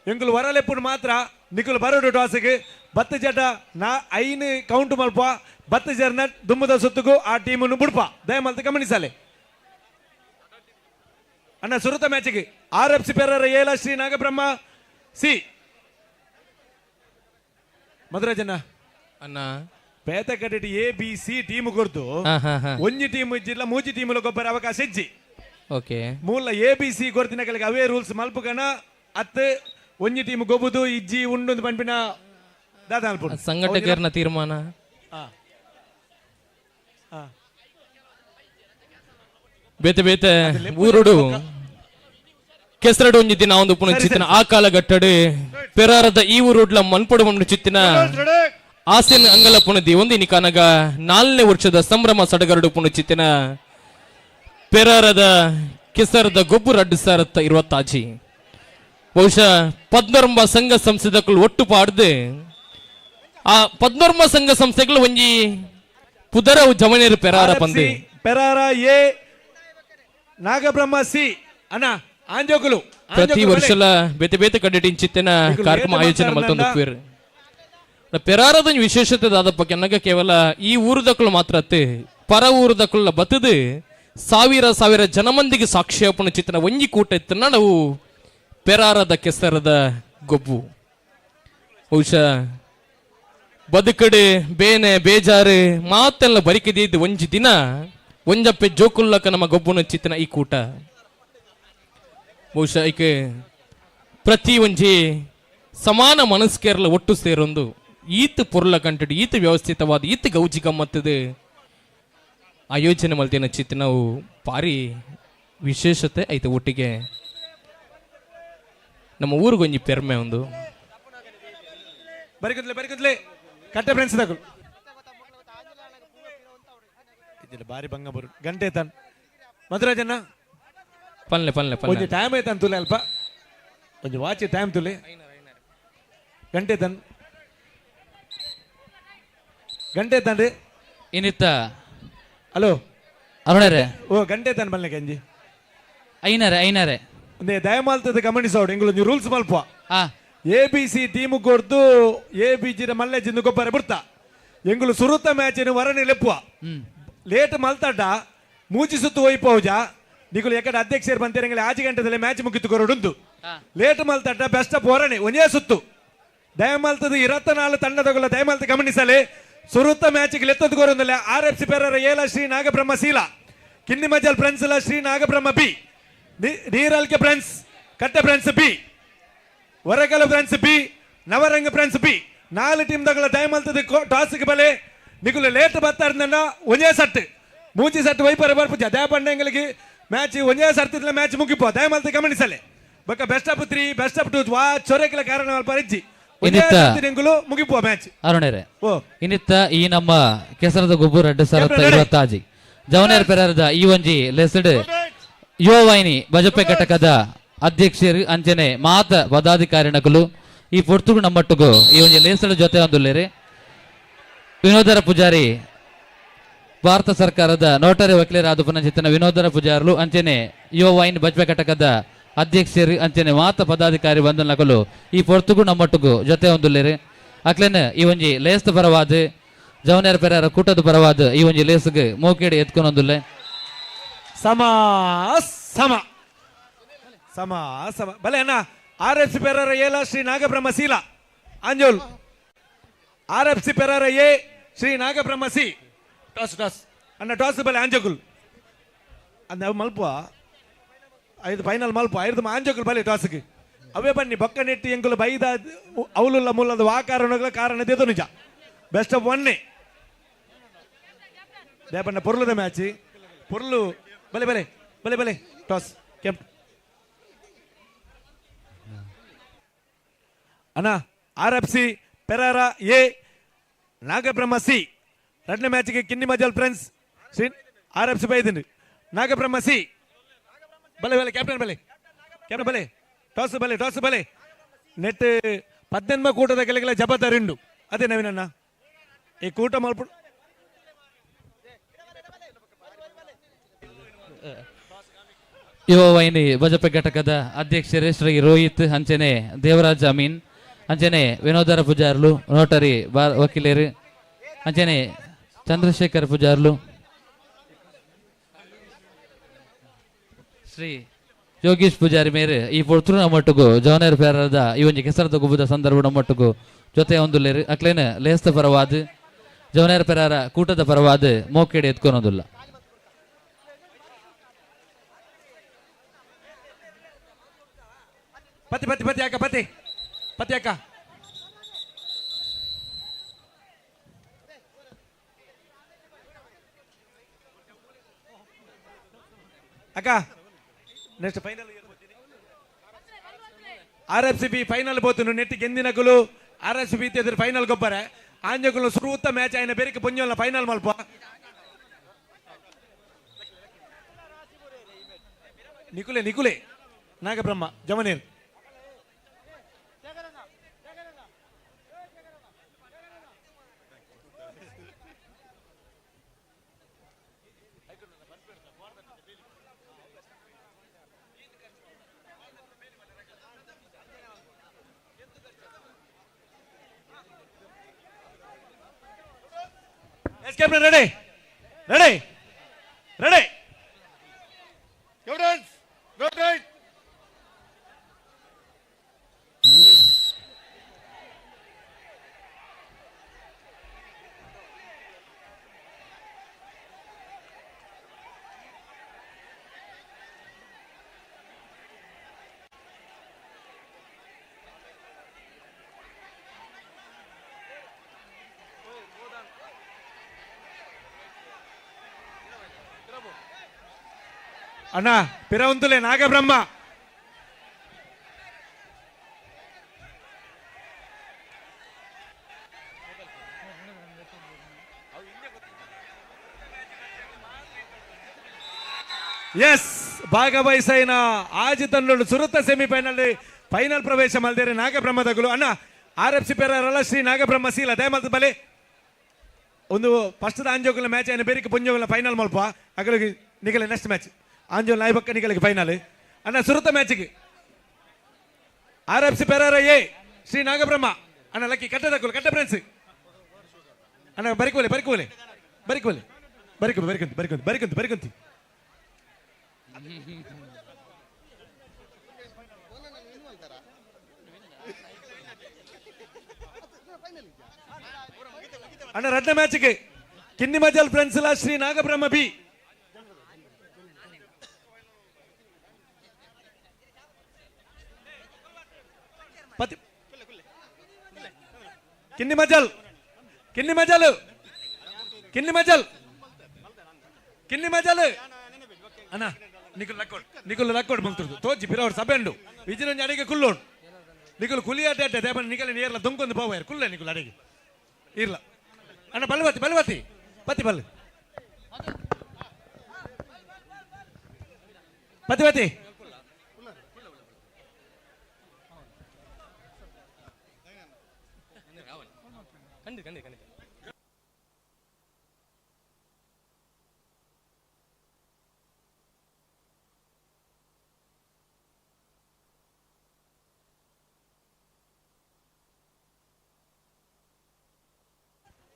ಎಂಗುಲು ವರಲೆಪ್ಪುಡು ಮಾತ್ರ ನಿಕುಲು ಬರೋಡು ಟಾಸ್ಗೆ ಬತ್ತು ಜಟ ನಾ ಐನು ಕೌಂಟ್ ಮಲ್ಪ ಬತ್ತು ಜರ್ನ ದುಮ್ಮದ ಸುತ್ತಗೂ ಆ ಟೀಮನ್ನು ಬುಡ್ಪ ದಯಮಾಲ್ತು ಗಮನಿಸಲೆ ಅಣ್ಣ ಸುರತ ಮ್ಯಾಚ್ಗೆ RFC ಪೆರಾರ ಏಲ ಶ್ರೀ ನಾಗಬ್ರಹ್ಮ ಸಿ ಮಧುರಾಜಣ್ಣ ಅಣ್ಣ పేద కడటి ABC టీమ్ కొడుతూ ಒಂಜಿ ಟೀಮ್ ಜಿಲ್ಲಾ ಮೂಜಿ ಟೀಮ್ ಗೊಬ್ಬರ ಅವಕಾಶ ಇಜ್ಜಿ ಓಕೆ ಮೂಲ ABC ಕೊಡ್ತಿನ ಕಲಿಗೆ ಅವೇ ರೂಲ್ಸ್ ಮಲ್ಪುಗನ ಅತ್ ಒಂಜಿ ಟೀಮ್ ಗೊಬ್ಬುದು ಇಜ್ಜಿ ಉಂಡು ಪಂಪಿನ ದಾದಾಲ್ಪುಡು ಸಂಘಟಕರನ ತೀರ್ಮಾನ ಬೇತೆ ಬೇತೆ ಊರುಡು ಕೆಸರಡು ಒಂಜಿ ದಿನ ಒಂದು ಪುನಃ ಚಿತ್ತಿನ ಆ ಕಾಲಘಟ್ಟಡು ಪೆರಾರದ ಈ ಊರುಡ್ಲ ಮನ್ಪಡು ಒಂದು ಚಿತ್ತಿನ ಆಸೆನ್ ಅಂಗಲ ಪುಣದಿ ಒಂದಿನಿ ಕಾನಗ 4ನೇ ವರ್ಷದ ಸಂಭ್ರಮ ಸಡಗರಡು ಪುಣಚಿತ್ತಿನ ಪೆರಾರದ ಕೆಸರದ ಗೊಬ್ಬು ರಡ್ಡು ಸಾರತ್ತ 20 ಬಹುಶಃ 14 ಸಂಘ ಸಂಸ್ಥೆಗಳು ಒಟ್ಟು ಪಾಡ್ದು ಆ 14 ಸಂಘ ಸಂಸ್ಥೆಗಳು ಒಂಜಿ ಪುದರ ಜವನೇರು ಪೆರಾರ ಪಂದೆ ಪೆರಾರ ಎ ನಾಗಬ್ರಹ್ಮ ಸಿ ಅಣ್ಣ ಆಂಜೋಗುಲು ಪ್ರತಿ ವರ್ಷಲ ಬೇತೆ ಬೇತೆ ಕಡೆಟಿಂಚಿತ್ತಿನ ಕಾರ್ಯಕ್ರಮ ಆಯೋಜನೆ ಮಲ್ತೊಂದು ಪೇರು ಪೆರಾರದ ವಿಶೇಷತೆ ದಾದಪ್ಪ ಕೆನ್ನಗ ಕೇವಲ ಈ ಊರದಕ್ಕಳು ಮಾತ್ರ ಅತ್ತೆ ಪರ ಊರದಕ್ಕಳ ಬತ್ತದು ಸಾವಿರ ಸಾವಿರ ಜನಮಂದಿಗೆ ಸಾಕ್ಷಿಯಾಪನ ಚಿತ್ತನ ಒಂಜಿ ಕೂಟ ಇತ್ತನ್ನ ನಾವು ಪೆರಾರದ ಕೆಸರದ ಗೊಬ್ಬು ಬಹುಶಃ ಬದುಕಡೆ ಬೇನೆ ಬೇಜಾರು ಮಾತೆಲ್ಲ ಬರಿಕಿದ್ದು ಒಂಜಿ ದಿನ ಒಂಜಪ್ಪೆ ಜೋಕುಲ್ಲಕ ನಮ್ಮ ಗೊಬ್ಬುನ ಚಿತ್ತನ ಈ ಕೂಟ ಬಹುಶಃ ಈಕೆ ಪ್ರತಿ ಒಂಜಿ ಸಮಾನ ಮನಸ್ಕೇರ್ಲ ಒಟ್ಟು ಸೇರೊಂದು ಈತ ಪೊರ್ಲ ಕಂಟಡು ಈತ ವ್ಯವಸ್ಥಿತವಾದ ಈತ ಗೌಜಿ ಗಮ್ಮತ್ತದು ಆಯೋಜನೆ ಮಲ್ತೇನ ಚಿತ್ತ ನಾವು ಭಾರಿ ವಿಶೇಷತೆ ಐತೆ ಒಟ್ಟಿಗೆ ನಮ್ಮ ಊರಿಗೊಂಜಿ ಪೆರ್ಮೆ ಒಂದು ಬರಿಕುದ್ಲೆ ಕಟ್ಟೆ ಫ್ರೆಂಡ್ಸ್ ತಗೋ ಇದಿಲ್ಲ ಬಾರಿ ಬಂಗ ಬರು ಗಂಟೆ ತನ್ ಮಧುರಾಜಣ್ಣ ಪನ್ಲೆ ಪನ್ಲೆ ಒಂಜಿ ಟೈಮ್ ಐತನ್ ತುಲೆ ಅಲ್ಪ ಒಂಜಿ ವಾಚ್ ಟೈಮ್ ತುಲೆ ಗಂಟೆ ತನ್ ಗಂಟೆ ತನ್ರಿ ಏನಿತ್ತ ಹಲೋ ಅರುಣರೇ ಓ ಗಂಟೆ ತನ್ ಬಲ್ಲೆ ಗಂಜಿ ಐನರೆ ಒಂದೇ ದಯಮಾಲ್ತದ ಗಮನಿಸೋಡು ಎಂಗಳು ರೂಲ್ಸ್ ಮಲ್ಪ ABC ಟೀಮ್ ಕೊಡ್ದು ABG ಮಲ್ಲೆಜಿಂದ ಗೊಬ್ಬರ ಬಿಡ್ತಾ ಎಂಗಳು ಸುರುತ್ತ ಮ್ಯಾಚ್ ವರನೆ ಲೆಪ್ಪುವ ಲೇಟ್ ಮಲ್ತಾಟ ಮೂಜಿ ಸುತ್ತು ಹೋಯ್ಪೌಜ ನಿಗುಲು ಎಕಡೆ ಅಧ್ಯಕ್ಷರು ಬಂತೇರಂಗಲಿ 5 ಗಂಟೆದಲ್ಲಿ ಮ್ಯಾಚ್ ಮುಗಿತು ಕೊರಡುಂದು ಲೇಟ್ ಮಲ್ತಾಟ ಬೆಸ್ಟ್ ಆಫ್ ಹೊರನೆ ಒಂದೇ ಸುತ್ತು ದಯಮಾಲ್ತದ 24 ತಂಡದಗಳ ದಯಮಾಲ್ತ ಗಮನಿಸಲಿ. ಸುರುತ್ತ ಮ್ಯಾಚ್ಗೆ ಲೆತ್ತದ ಗೋರೊಂದಲ್ಲ RFC ಪೆರಾರ ಏಲ ಶ್ರೀ ನಾಗಬ್ರಹ್ಮ ಸೀಲ, Kinni Majal friends Shri Nagabrahma B, Neeralke friends Katte friends B, Horagala friends B, Navaranga friends B. 4 ಟೀಮ್ದಗಳ ದಯಮಾಲ್ತದ ಟಾಸ್ಗೆ ಬಲೆ ನಿಗುಲು ಲೇಟ್ ಬರ್ತಾ ಇದ್ದ ಒಂದೇ ಸಟ್ ಮೂಜಿ ಸಟ್ ವೈಪರ್ ಬರ್ಪುಜ ದಯ ಪಂಡಂಗಳಿಗೆ ಮ್ಯಾಚ್ ಒಂದೇ ಸರ್ತಿದ್ಲ ಮ್ಯಾಚ್ ಮುಗಿಪೋ ದಯಮಾಲ್ತ ಗಮನಿಸಲೆ. ಬೊಕ್ಕ ಬೆಸ್ಟ್ ಆಫ್ 3 ಬೆಸ್ಟ್ ಆಫ್ 2 ವಾ ಚೊರೆಕಲ ಕಾರಣ ಪರಿಜ್ಜಿ ಮುಗಿಪುವ ಮ್ಯಾಚ್ ಅರುಣೇರೆ ಇನ್ನಿತ್ತ ಈ ನಮ್ಮ ಕೆಸರದ ಗೊಬ್ಬು 2020 ಜವನೇರ್ ಪೆರಾರದ ಈ ಒಂಜಿ ಲೆಸಡ್ ಯುವ ವಾಹಿನಿ ಬಜಪೆ ಘಟಕದ ಅಧ್ಯಕ್ಷರು ಅಂಚನೆ ಮಾತ ಪದಾಧಿಕಾರಿಣಕಲು ಈ ಪೊರ್ತುಗು ನಮ್ಮಟ್ಟುಗು ಈ ಒಂಜಿ ಲೇಸಡ್ ಜೊತೆ ಒಂದುಲ್ಲೇರಿ ವಿನೋದರ ಪೂಜಾರಿ ಭಾರತ ಸರ್ಕಾರದ ನೋಟರಿ ವಕೀಲರಾದ ಪುನಚಿತ್ತನ ವಿನೋದರ ಪೂಜಾರಲು ಅಂಚನೆ ಯುವ ವಾಹಿನಿ ಬಜಪೆ ಘಟಕದ ಅಧ್ಯಕ್ಷರು ಅಂಚನೆ ಮಾತ ಪದಾಧಿಕಾರಿ ಬಂದು ನಕಲು ಈ ಪೊರ್ತುಗು ನಮ್ಮಟ್ಟುಗು ಜೊತೆ ಒಂದುಲ್ಲೇರಿ ಅಕ್ಲೇನ ಈ ಒಂಜಿ ಲೇಸ್ತ ಪರವಾದ ಜವನೇರ್ ಪೆರಾರ ಕೂಟದ ಪರವಾದ ಈ ಒಂಜಿ ಲೇಸ್ಗೆ ಮೋಕೇಡಿ ಎತ್ಕೊಂಡೊಂದುಲ್ಲೆ ಸಮ ಸಮ ಸಮ ಸಮ ಬಲೆ ಅಣ್ಣ RFC ಪೆರಾರ ಏಲ ಶ್ರೀ ನಾಗಬ್ರಹ್ಮ ಸೀಲ ಅಂಜೋಲ್ RFC Perara A Shri Nagabrahma C toss toss ಅಣ್ಣ ಟಾಸ್ ಬಲೆ ಅಂಜಗುಲ್ ಅಂದ ಮಲ್ಪ 5 ಫೈನಲ್ ಮಲ್ಪ 5 ಅಂಜಗುಲ್ ಬಲೆ ಟಾಸ್ಗೆ ಅವೇ ಬನ್ನಿ ಬೊಕ್ಕ ನೆಟ್ಟಿ ಎಂಗುಲು ಬೈದ ಅವಲುಲ್ಲ ಮೂಲದ ವಾಕಾರಣಗಳ ಕಾರಣದೇದು ನಿಜ ಬೆಸ್ಟ್ ಆಫ್ 1 ದೇಪಣ್ಣ ಪೊರ್ಲದ ಮ್ಯಾಚ್ ಪೊರ್ಲು ಬಲೆ ಬಲೆ ಬಲೆ ಬಲೆ ಟಾಸ್ ಕೆಂಪ್ ಅಣ್ಣ RFC Perara A Nagabrahma C ಎರಡನೇ ಮ್ಯಾಚ್ಗೆ ಕಿನ್ನಿ ಮಜಲ್ ಫ್ರೆಂಡ್ಸ್ ಶ್ರೀ RFC ಬೈದಿನಿ ನಾಗಬ್ರಹ್ಮ ಸಿ ಬಲೆ ಬಲೆ ಕ್ಯಾಪ್ಟನ್ ಬಲೆ ಕ್ಯಾಪ್ಟನ್ ಬಲೆ ಟಾಸ್ ಬಲೆ ನೆಟ್ 18 ಕೂಟದ ಗೆಲೆಗಳ ಜವಾಬ್ದಾರಿಂಡು ಅದೇ ನವೀನಣ್ಣ ಈ ಕೂಟ ಮಲ್ಪ ಯುವ ವಾಹಿನಿ ಬಜಪೆ ಘಟಕದ ಅಧ್ಯಕ್ಷರೇ ಶ್ರೀ ರೋಹಿತ್ ಅಂಚನೆ ದೇವರಾಜ್ ಅಮೀನ್ ಅಂಚನೆ ವಿನೋದರ ಪೂಜಾರ್ಲು ನೋಟರಿ ವಕೀಲರು ಅಂಚನೆ ಚಂದ್ರಶೇಖರ್ ಪೂಜಾರ್ಲು ಶ್ರೀ ಯೋಗೀಶ್ ಪೂಜಾರಿ ಮೇರೆ ಈ ಪೊರ್ತುರು ನಮ್ಮಟ್ಟುಗು ಜವನೇರ್ ಪೆರಾರದ ಈ ಒಂಜಿ ಕೆಸರದ ಗುಬ್ಬದ ಸಂದರ್ಭ ನಮ್ಮಟ್ಟುಗು ಜೊತೆ ಒಂದುಲ್ಲೇರು ಅಕ್ಲೇನ ಲೇಸ್ತ ಪರವಾದ ಜವನೇರ್ ಪೆರಾರ ಕೂಟದ ಪರವಾದ ಮೋಕೇಡಿ ಎತ್ಕೊನೋದಿಲ್ಲ ಪತಿ ಪತಿ ಪತಿ ಅಕ್ಕ ಪತಿ ಪತಿ ಅಕ್ಕ ಅಕ್ಕ next final RFC B final ಬೋತುನು ನೆಟ್ ಗೆಂದಿನಕುಲು RFC ಬಿ ಎದುರು ಫೈನಲ್ ಗೊಬ್ಬರ ಆಂಜಕುಲು ಸುರುತ್ತ ಮ್ಯಾಚ್ ಆಯ್ನ ಬೇರೆ ಪೊಂಜೋಲ್ಲ ಫೈನಲ್ ಮಲ್ಪ ನಿಕುಲೆ ನಾಗಬ್ರಹ್ಮ ಜವನೇರ್ Captain, ready? Captains, go right. ಅಣ್ಣ ಪಿರವಂತುಲೆ ನಾಗಬ್ರಹ್ಮ ಎಸ್ ಭಾಗವಹಿಸೈನ ಆಜಿ ತಂಡಗಳು ಸುರತ ಸೆಮಿಫೈನಲ್ ಫೈನಲ್ ಪ್ರವೇಶ ಮಲ್ದೇರೆ ನಾಗಬ್ರಹ್ಮದಗಳು ಅಣ್ಣ RFC ಪೆರಾರಲ್ಲ ಶ್ರೀ ನಾಗಬ್ರಹ್ಮ ಸೀಲ ದಯಮಲ್ತ ಬಲೆ ಒಂದು ಫಸ್ಟ್ ಆಂಜೋಗಲ ಮ್ಯಾಚ್ ಆಯ್ನ ಬೇರೆ ಪುಂಜೋಗಲ ಫೈನಲ್ ಮಲ್ಪ ಅಗಳಿಗೆ ನಿಗಲೆ ನೆಕ್ಸ್ಟ್ ಮ್ಯಾಚ್ ಆಂಜೋಲ್ ನಾಯ್ಬಕ್ಕ ನಿಗಲಿಗೆ ಫೈನಲ್ ಅಣ್ಣ ಸುರತ ಮ್ಯಾಚ್ಗೆ RFC ಪೆರಾರ ಎ ಶ್ರೀ ನಾಗಬ್ರಹ್ಮ ಅಣ್ಣ ಲಕ್ಕಿ ಕಟ್ಟದಕ್ಕಲು ಕಟ್ಟ ಫ್ರೆಂಡ್ಸ್ ಅಣ್ಣ ಬರಿಕೊಂತಿ ಅಣ್ಣ ರಡ್ಡ ಮ್ಯಾಚ್ಗೆ ಕಿನ್ನಿ ಮಜಲ್ ಫ್ರೆಂಡ್ಸ್ ಶ್ರೀ ನಾಗಬ್ರಹ್ಮ ಬಿ ಪತಿ ಕಿನ್ನಿ ಮಜಲ್ ಕಿನ್ನಿ ಮಜಲ್ ಕಿನ್ನಿ ಮಜಲ್ ಕಿನ್ನಿ ಮಜಲ್ ಅಣ್ಣ ನಿಕುಲ್ ಲಕ್ಕೋಡ್ ಬಂತು ತೋಜಿ ಪಿರವ್ರ ಸಭೆಂಡು ವಿಜಿರಂಜ ಅಡಿಗೆ ಕುಲ್ಲೋಡು ನಿಕುಲ್ ಕುಲಿ ಅಡ್ಡ ದೇಪನ ನಿಕಲ್ ನೀರ್ಲ ದುಂಕೊಂದು ಪೋವಾಯರ್ ಕುಲ್ಲ ನಿಕುಲ್ ಅಡಿಗೆ ಇರ್ಲ ಅಣ್ಣ ಬಲ್ವತಿ ಪತಿ ಬಲ್ ಪತಿವತಿ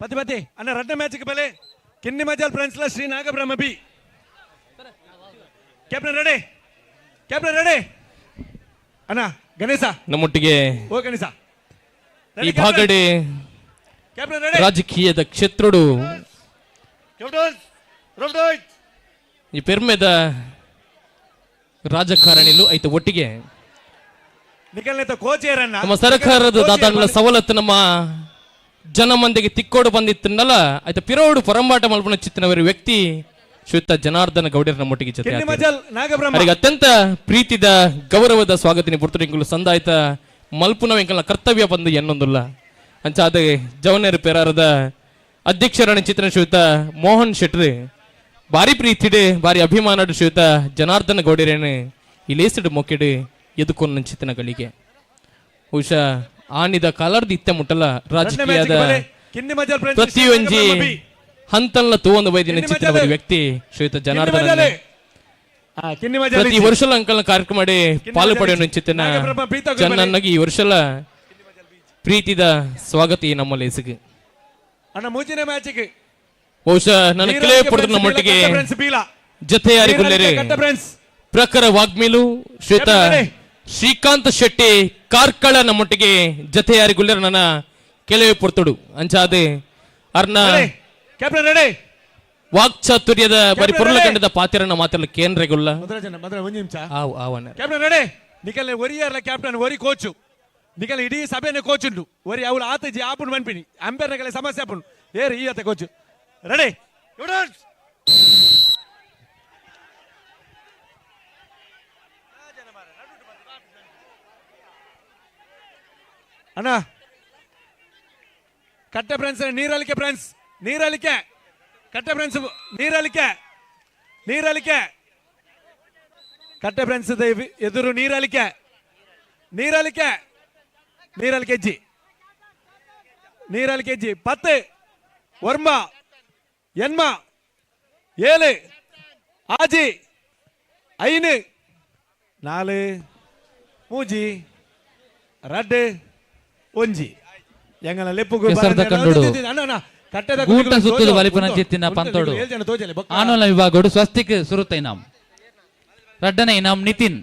ಪತಿ ಅಣ್ಣ ರಡ್ಡ ಮ್ಯಾಚ್ಗೆ ಬಲೆ Kinni Majal friends Shri Nagabrahma B captain ready ಅಣ್ಣ ಗಣೇಶ ನಮ್ಮೊಟ್ಟಿಗೆ ಓ ಗಣೇಶ ಈ ಭಾಗಡೆ ರಾಜಕೀಯದ ಕ್ಷೇತ್ರಡು ಈ ಪೆರ್ಮೆದ ರಾಜಕಾರಣಿಲು ಐತ ಒಟ್ಟಿಗೆ ನಮ್ಮ ಸರ್ಕಾರದ ದಾತಾಂಡ್ಲ ಸವಲತ್ತು ನಮ್ಮ ಜನ ಮಂದಿಗೆ ತಿಕ್ಕೋಡು ಬಂದಿತ್ತನ್ನಲ್ಲ ಆಯ್ತಾ ಪಿರೋಡು ಪರಂಬಾಟ ಮಲ್ಪನ ಚಿತ್ತನವರ ವ್ಯಕ್ತಿ ಶ್ರೀಯುತ ಜನಾರ್ದನ ಗೌಡರ ನಮ್ಮೊಟ್ಟಿಗೆ ಜೊತೆ ಅವರಿಗೆ ಅತ್ಯಂತ ಪ್ರೀತಿದ ಗೌರವದ ಸ್ವಾಗತಿನಿ ಪುರ್ತುಗಳು ಸಂದಾಯ್ತ ಮಲ್ಪುನ ವೆಂಕಲ್ನ ಕರ್ತವ್ಯ ಬಂದು ಎನ್ನೊಂದುಲ್ಲ ಅಂಚಾದ ಜವನೇರು ಪೆರಾರದ ಅಧ್ಯಕ್ಷರಾಣಿ ಚಿತ್ರನ ಶ್ರೀಯುತ ಮೋಹನ್ ಶೆಟ್ರಿ ಬಾರಿ ಪ್ರೀತಿಡೆ ಬಾರಿ ಅಭಿಮಾನಡು ಶ್ರೀಯುತ ಜನಾರ್ದನ ಗೌಡರೇನು ಇಲೇಸಿಡು ಮೊಕ್ಕೆಡು ಎದುಕೊನ್ನ ಚಿತ್ರಗಳಿಗೆ ಬಹುಶಃ ಆನಿದ ಕಾಲರ್ದ ಇತ್ತ ಮುಟ್ಟಲ ರಾಜಕೀಯದ ಪ್ರತಿಯೊಂಜಿ ಹಂತಲ್ಲ ತೂವೊಂದು ಬೈದಿನ ಚಿತ್ರವರ ವ್ಯಕ್ತಿ ಶ್ರೀಯುತ ಜನಾರ್ದನ ಪ್ರತಿ ವರ್ಷಲ ಅಂಕಲ್ನ ಕಾರ್ಯಕ್ರಮ ಮಾಡಿ ಪಾಲು ಪಡೆಯುವ ಚಿತ್ರನ ಜನನ್ನಾಗಿ ಈ ವರ್ಷಲ ಪ್ರೀತಿದ ಸ್ವಾಗತ ಈ ನಮ್ಮ ಲೇಸಿಗೆ ಅಣ್ಣ ಮೂಜಿನ ಮ್ಯಾಚ್ಗೆ ಬಹುಶಃ ನನ್ನ ಕಿಲೇ ಪಡೆದ ನಮ್ಮೊಟ್ಟಿಗೆ ಜೊತೆಯಾರಿಗುಳ್ಳರೆ ಪ್ರಖರ ವಾಗ್ಮೀಲು ಶ್ರೀಯುತ ಶ್ರೀಕಾಂತ್ ಶೆಟ್ಟಿ ಕಾರ್ಕಳ ನಮ್ಮೊಟ್ಟಿಗೆ ಜೊತೆಯಾರಿಗುಳ್ಳರೆ ನನ್ನ ಕೆಲವೇ ಪೊರ್ತುಡು ಅಂಚಾದೆ ಅರ್ನ ವಾಕ್ಚಾತುರ್ಯದ ಬರಿ ಪುರುಳ ಕಂಡದ ಪಾತ್ರನ ಮಾತಲ್ಲ ಕೇಂದ್ರಗುಲ್ಲ ಕ್ಯಾಪ್ಟನ್ ರೆಡಿ ನಿಕಲ್ ಒರಿಯರ್ಲ ಕ್ಯಾಪ್ಟನ್ ಒರಿ ಕೋಚು ನಿಕಲ್ ಇಡೀ ಸಭೆನ ಕೋಚ್ ಉಂಟು ಒರಿ ಅವಳು ಆತಜಿ ಆಪುಂಡು ಮನ್ಪಿನಿ ಅಂಪೈರ್ನಗಲ ಸಮಸ್ಯೆ ಆಪುಂಡು ಏರಿ ಈ ಆತ ಕೋಚು ರೆಡಿ ಅಣ್ಣ ಕಟ್ಟೆ ಫ್ರೆಂಡ್ಸ್ ನೀರಳಿಕೆ ಕಟ್ಟೆ ಫ್ರೆಂಡ್ಸ್ ನೀರಳಿಕೆ ಕಟ್ಟೆ ಫ್ರೆಂಡ್ಸ್ ಎದುರು ನೀರಳಿಕೆ ಜಿ 10 ವರ್ಮ ಎನ್ಮ 7 ಆಜಿ 5 4 ಮೂಜಿ ರಡ್ಡು ಒಂಜಿ ಎಂಗಲ ಲೆಪ್ಪುಗು ಗೂಟ ಸುತ್ತುದು ಬಲಿಪನ ಚಿತ್ತಿನ ಪಂತೋಡು ಆನೋಲ ವಿಭಾಗೋಡು ಸ್ವಸ್ತಿಕ್ ಸುರುತ ಇನಾಮ್ ರಡ್ಡನ ಇನಾಮ್ ನಿತಿನ್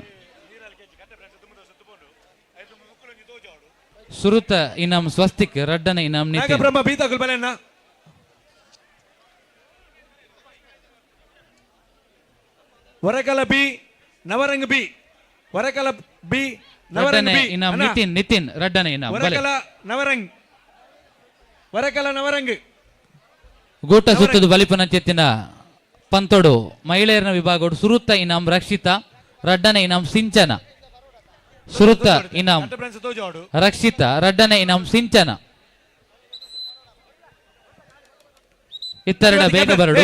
ಸುರುತ ಇನಾಮ್ ಸ್ವಸ್ತಿಕ್ ರಡ್ಡನ ಇನಾಮ್ ನಿತಿನ್ ಬ್ರಹ್ಮ ಬೀತಾಗುಲ್ ಬಲೆನ್ನ ವರಕಲ ಬಿ ನವರಂಗ್ ಬಿ ವರಕಲ ಬಿ ರಡ್ಡನೆ ಇನಾಮ್ ನಿತಿನ್ ರಡ್ಡನೆ ಇನಾಮ್ ವರಕಲ ನವರಂಗ್ ಗೂಟ ಸುತ್ತದು ಬಲಿಪನ ಚೆತ್ತಿನ ಪಂತೋಡು ಮಹಿಳೆಯರ ವಿಭಾಗೋಡು ಸುರುತ್ತ ಇನಾಮ್ ರಕ್ಷಿತಾ ರಡ್ಡನೆ ಇನಾಮ್ ಸಿಂಚನ ಸುರುತ್ತ ಇನಾಮ್ ರಕ್ಷಿತಾ ರಡ್ಡನೆ ಇನಾಮ್ ಸಿಂಚನ ಇತ್ತೆರಡ ಬೇಗ ಬರಡು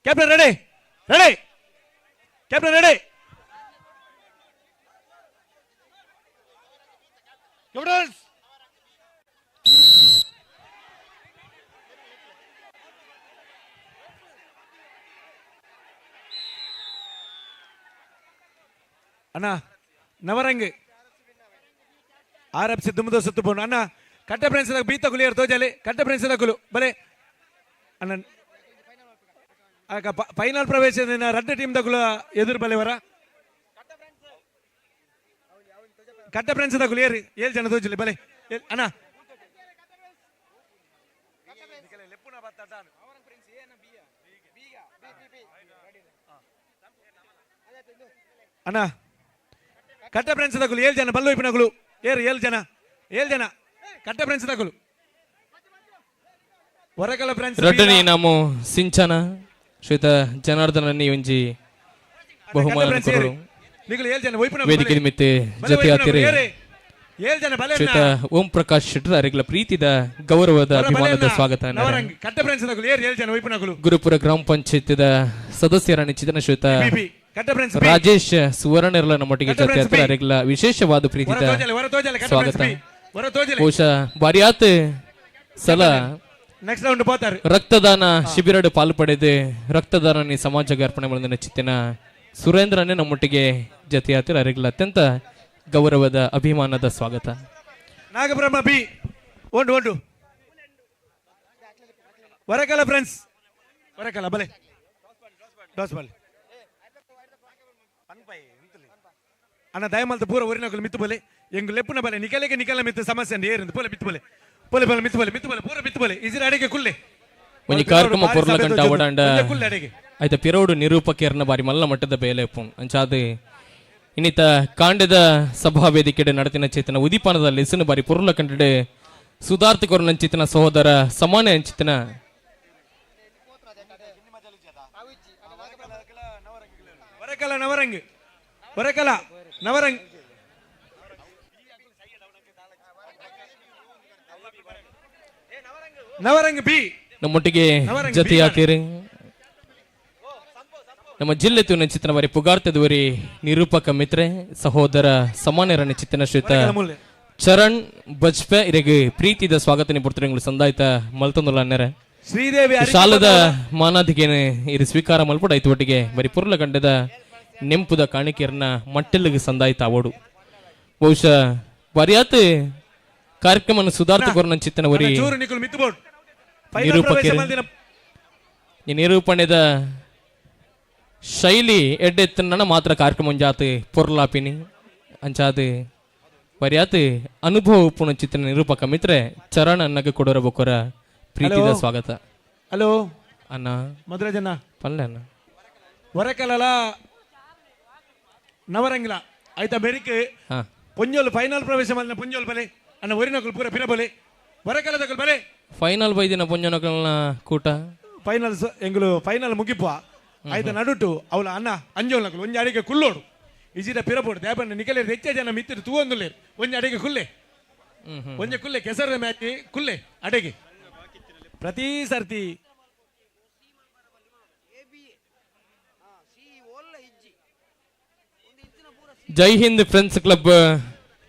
ಕ್ಯಾಪ್ಟನ್ ರೆಡಿ ಕ್ಯಾಪ್ಟನ್ ರೆಡಿ ಅಣ್ಣ ನವರಂಗ್ ಆರ್ಎಫ್ಸಿ ದುಮ್ಮದ ಸುತ್ತು ಬೋನು ಅಣ್ಣ ಕಟ್ಟೆ ಫ್ರೆಂಡ್ಸ್ ಬೀತ ಗುಲಿಯರ್ ತೋಜಲಿ ಕಟ್ಟೆ ಫ್ರೆಂಡ್ಸ್ ಗುಲು ಬಲೆ ಅಣ್ಣ ಫೈನಲ್ ಪ್ರವೇಶದಿಂದ ರಡ್ಡ ಟೀಮ್ ದಗುಲ ಎದುರು ಬಲೆವರ ಕಟ್ಟ ಫ್ರೆಂಡ್ಸ್ ತಗೊಳ್ಳಿ ಏಳು ಜನ ತೋಜಲಿ ಬಲೆ ಅಣ್ಣ ಅಣ್ಣ ಕಟ್ಟ ಫ್ರೆಂಡ್ಸ್ ತಗೊಳ್ಳಿ ಏಳು ಜನ ಬಲ್ಲು ಇಪ್ಪಿನಗಳು ಏಳು ಜನ ಕಟ್ಟ ಫ್ರೆಂಡ್ಸ್ ತಗೊಳ್ಳು ಹೊರಗಲ ಫ್ರೆಂಡ್ಸ್ ರಡ್ಡನಿ ನಾವು ಸಿಂಚನ ಶ್ವೇತ ಜನಾರ್ದನ ಒಂಜಿ ಬಹುಮಾನ ಕೊರಡು ವೇದಿಕೆ ನಿಮಿತ್ತ ಜೊತೆ ಆತಿರೆ ಶ್ವೇತ ಓಂ ಪ್ರಕಾಶ್ ಶೆಟ್ಟರ್ ಅರೆಗ್ಲ ಪ್ರೀತಿದ ಗೌರವದ ಅಭಿಮಾನದ ಸ್ವಾಗತ ಕಟ್ಟ ಫ್ರೆಂಡ್ಸ್ ತಗೊಳ್ಳಿ ಏಳು ಜನ ವೈಪನಗಳು ಗುರುಪುರ ಗ್ರಾಮ ಪಂಚಾಯತ್ ಸದಸ್ಯರಾಣಿ ಚಿದನ ಶ್ವೇತ ರಾಜೇಶ್ ಸುವರ್ಣರ್ಲ ನಮ್ಮೊಟ್ಟಿಗೆ ಜೊತೆ ಆತಿರೆ ಅರೆಗ್ಲ ವಿಶೇಷವಾದ ಪ್ರೀತಿದ ಸ್ವಾಗತ ಬಹುಶಃ ಬಾರಿಯಾತ್ ಸಲ ನೆಕ್ಸ್ಟ್ ರೌಂಡ್ போತಾரு ರಕ್ತದಾನ ಶಿಬಿರಡು ಪಾಲು ಪಡೆದು ರಕ್ತದಾನ ಸಮಾಜಕ್ಕೆ ಅರ್ಪಣೆ ಮಾಡಿದ ಚಿತ್ತಿನ ಸುರೇಂದ್ರನೇ ನಮ್ಮೊಟ್ಟಿಗೆ ಜೊತೆ ಆತಿರ ಅರೆಗ್ಲ ಅತ್ಯಂತ ಗೌರವದ ಅಭಿಮಾನದ ಸ್ವಾಗತ ನಾಗಬ್ರಹ್ಮ ಬಿ ಒಂದು ವರಕಲ ಫ್ರೆಂಡ್ಸ್ ವರಕಲ ಬಲೆ ಡಾಸ್ ಬಲೆ ಅಣ್ಣ ದಯಮಲ್ತ ಪೂರ ಊರಿನಗಳು ಮಿತ್ತು ಬಲೆ ಎಂಗು ಲೆಪ್ಪುನ ಬಲೆ ನಿಕಲ ಮಿತ್ತು ಸಮಸ್ಯೆ ಅಂಡ್ ಏರಿಂದ ಪೋಲೆ ಮಿತ್ತು ಬಲೆ ಮಿತ್ತು ಬಲೆ ಪೂರ ಮಿತ್ತು ಬಲೆ ಇಜಿರ ಅಡಿಗೆ ಕುಲ್ಲೆ ಒಂಜಿ ಕಾರ್ಯಕ್ರಮ ಪೊರ್ಲ ಗಂಟ ಓಡಾಂಡ ಐತ ಪಿರೋಡು ನಿರೂಪಕರ್ನ ಬಾರಿ ಮಲ್ಲ ಮಟ್ಟದ ಬೇಲೆಪ್ಪು ಅಂಚಾದ ಇನ್ನಿತ ಕಾಂಡದ ಸಭಾ ವೇದಿಕೆಡೆ ನಡತಿನ ಚೇತನ ಉದಿಪಾನದ ಲೆಸನು ಬಾರಿ ಪೊರ್ಲ ಕಂಡಡೆ ಸುಧಾರ್ಥ ಕೊರನಂಚಿತನ ಸಹೋದರ ಸಮಾನ ಅಂಚಿತನ ವರಕಲ ನವರಂಗ್ ನವರಂಗ್ ಬಿ ನಮ್ಮೊಟ್ಟಿಗೆ ಜೊತೆ ಆತೀರಿ ನಮ್ಮ ಜಿಲ್ಲೆ ತೂನ ಚಿತ್ರನ ಬಾರಿ ಪುಗಾರ್ತದವರಿ ನಿರೂಪಕ ಮಿತ್ರೆ ಸಹೋದರ ಸಮಾನ್ಯರಣ ಚಿತ್ರನ ಶ್ವೇತ ಚರಣ್ ಬಜ್ಪೆ ಇರೆಗೆ ಪ್ರೀತಿದ ಸ್ವಾಗತ ನಿಪುರ್ತರು ಸಂದಾಯಿತ ಮಲ್ತೊಂದುಲ್ಲ ಅನ್ನರ ಶ್ರೀದೇವಿ ಶಾಲದ ಮಾನಾಧಿಕೆನೆ ಇರು ಸ್ವೀಕಾರ ಮಲ್ಪಡ ಐತು ಒಟ್ಟಿಗೆ ಬರಿ ಪುರ್ಲ ಕಂಡದ ನೆಂಪುದ ಕಾಣಿಕೆಯರ್ನ ಮಟ್ಟೆಲ್ಲಿಗೆ ಸಂದಾಯಿತ ಅವಡು ಬಹುಶಃ ಬರಿಯಾತ್ ಕಾರ್ಯಕ್ರಮ ಸುಧಾರ್ಥ ಕೊರನ ಚಿತ್ತನ ವರಿ ನಿರೂಪಣೆದ ಶೈಲಿ ಎಡ್ಡೆತ್ತನ ಮಾತ್ರ ಕಾರ್ಯಕ್ರಮ ಜಾತ್ ಪೊರ್ಲಾಪಿನಿ ಅಂಚಾದ ಬರಿಯಾತ್ ಅನುಭವ ಉಪ್ಪುನ ಚಿತ್ರ ನಿರೂಪಕ ಮಿತ್ರೆ ಚರಣ್ ಅನ್ನಗೆ ಕೊಡೋರ ಬೊಕ್ಕರ ಪ್ರೀತಿದ ಸ್ವಾಗತ ಹಲೋ ಅಣ್ಣ ಮಧುರಜನ ಪಲ್ಲೆ ಅಣ್ಣ ವರಕಲಲ ನವರಂಗಿಲ ಆಯ್ತಾ ಬೆರಿಕೆ ಪುಂಜೋಲ್ ಫೈನಲ್ ಪ್ರವೇಶ ಮಾಡಿದ ಪುಂಜೋಲ್ ಬಲೆ ಅನ್ನ ಒರಿನಕಲ್ ಪೂರ ಪಿರ ಬಲೆ ವರಕಲದಕಲ್ ಬಲೆ ಫೈನಲ್ ಬೈದಿನ ಪುಂಜನಕಲ್ನ ಕೂಟ ಫೈನಲ್ಸ್ ಎಂಗುಲು ಫೈನಲ್ ಮುಗಿಪುವ ಆಯ್ತಾ ನಡುಟು ಅವಳ ಅನ್ನ ಅಂಜೋಲ್ ನಕಲ್ ಒಂಜಿ ಅಡಿಗೆ ಕುಲ್ಲೋಡು ಇಜಿದ ಪಿರಬೋಡು ದೇಬಣ್ಣ ನಿಕಲೆ ಹೆಚ್ಚೆ ಜನ ಮಿತ್ತಿರು ತೂವೊಂದುಲ್ಲೇರು ಒಂಜಿ ಅಡಿಗೆ ಕುಲ್ಲೆ ಒಂಜಿ ಕುಲ್ಲೆ ಕೆಸರ ಮ್ಯಾಚ್ ಕುಲ್ಲೆ ಅಡೆಗೆ ಪ್ರತಿ ಸರ್ತಿ ಜೈ ಹಿಂದ್ ಫ್ರೆಂಡ್ಸ್ ಕ್ಲಬ್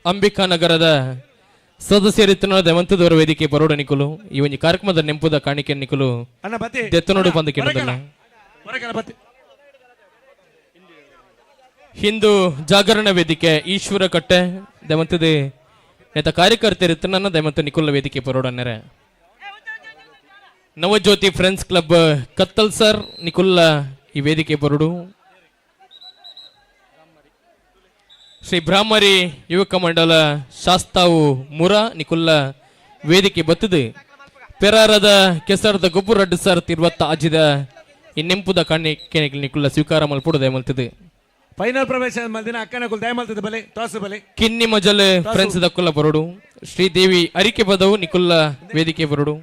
ಅಂಬಿಕಾ ನಗರದ ಸದಸ್ಯರಿತ್ತನ ದೇವಂತದವರ ವೇದಿಕೆ ಬರೋಡ ನಿಕುಲು ಈ ಒಂದು ಕಾರ್ಯಕ್ರಮದ ನೆಂಪುದ ಕಾಣಿಕೆ ನಿಕುಲು ದೆತ್ತನೋಡು ಬಂದು ಕೇಳೋದಲ್ಲ ಹಿಂದೂ ಜಾಗರಣ ವೇದಿಕೆ ಈಶ್ವರ ಕಟ್ಟೆ ದೇವಂತದ ನೇತ ಕಾರ್ಯಕರ್ತರಿತ್ತನ ದೇವಂತ ನಿಕುಲ ವೇದಿಕೆ ಬರೋಡ ಅನ್ನರೆ Navajyothi friends club Kattalsar ನಿಕುಲ್ಲ ಈ ವೇದಿಕೆ ಬರೋಡು ಶ್ರೀ ಬ್ರಾಹ್ಮರಿ ಯುವಕ ಮಂಡಲ ಶಾಸ್ತಾವು ಮುರಾ ನಿಕುಲ್ಲ ವೇದಿಕೆ ಬತ್ತದು ಪೆರಾರದ ಕೆಸರದ ಗೊಬ್ಬರ ರಡ್ಡು ಸರ್ ತಿರುವತ್ತ ಆಜಿದ ಈ ನೆಂಪುದ ಕಾಣಿಕೆ ನಿಕುಲ್ಲ ಸ್ವೀಕಾರ ಮಲ್ಪುಡು ದಯಮಲ್ತದೆ ಫೈನಲ್ ಪ್ರವೇಶ ಮಲ್ದಿನ ಅಕ್ಕನ ಕುಲ್ ದಯಮಲ್ತದೆ ಬಲೆ ತೋಸು ಬಲೆ ಕಿನ್ನಿ ಮಜಲ್ ಫ್ರೆಂಡ್ಸ್ ದಕ್ಕುಲ್ಲ ಬರೋಡು ಶ್ರೀದೇವಿ ಅರಿಕೆ ಬದವು ನಿಕುಲ್ಲ ವೇದಿಕೆ ಬರೋಡು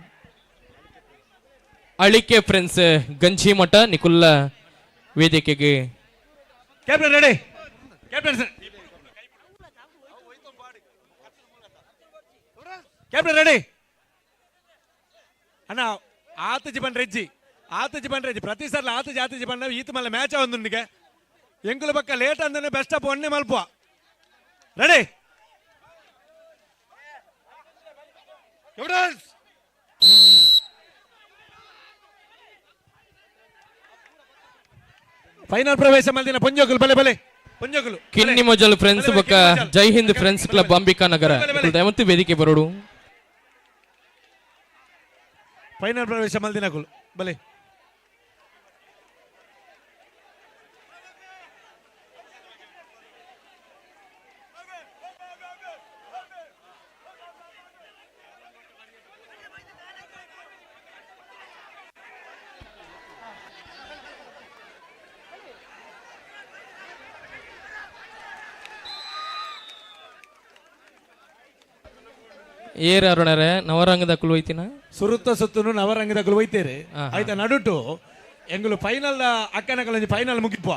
ಅಳಿಕೆ ಫ್ರೆಂಡ್ಸ್ ಗಂಜಿ ಮಠ ನಿಕುಲ್ಲ ವೇದಿಕೆಗೆ captain ready captain captain ready ಅಣ್ಣ ಆತಜಿ ಬಂಡ್ರೆಜ್ಜಿ ಪ್ರತಿ ಸರ್ಲ ಆತಜಿ ಬಂಡ ಈತ ಮಲ್ಲ ಮ್ಯಾಚ್ ಒಂದುಂಡಿಗೆ ಎಂಕುಲು ಪಕ್ಕ ಲೇಟ್ ಅಂದ್ರೆ ಬೆಸ್ಟ್ ಆಫ್ ಒನ್ನೆ ಮಲ್ಪುವ ರೆಡಿ ಫೈನಲ್ ಪ್ರವೇಶ ಮಲ್ದಿನ ಪುಂಜೋಕುಲು ಬಲೆ ಬಲೆ ಪುಂಜೋಕುಲು ಕಿನ್ನಿ ಮೊಜಲ್ ಫ್ರೆಂಡ್ಸ್ ಬಕ್ಕ ಜೈ ಹಿಂದ್ ಫ್ರೆಂಡ್ಸ್ ಕ್ಲಬ್ ಅಂಬಿಕಾ ನಗರ ದಯಮತ್ತು ವೇದಿಕೆ ಬರೋಡು ಫೈನಲ್ ಪ್ರವೇಶ ಮಲ್ದಿನ ಕುಲ್ ಬಲೆ ಏರ್ ಅರುಣರೇ ನವರಂಗದ ಕುಲು ಹೋಯ್ತಿನ ಸುರುತ್ತ ಸುತ್ತನು ನವರಂಗದಗಳು ಹೋಯ್ತೇರಿ ಆಯ್ತಾ ನಡುಟು ಎಂಗುಲು ಫೈನಲ್ ಅಕ್ಕನಕಲ ಫೈನಲ್ ಮುಗಿಪ್ಪ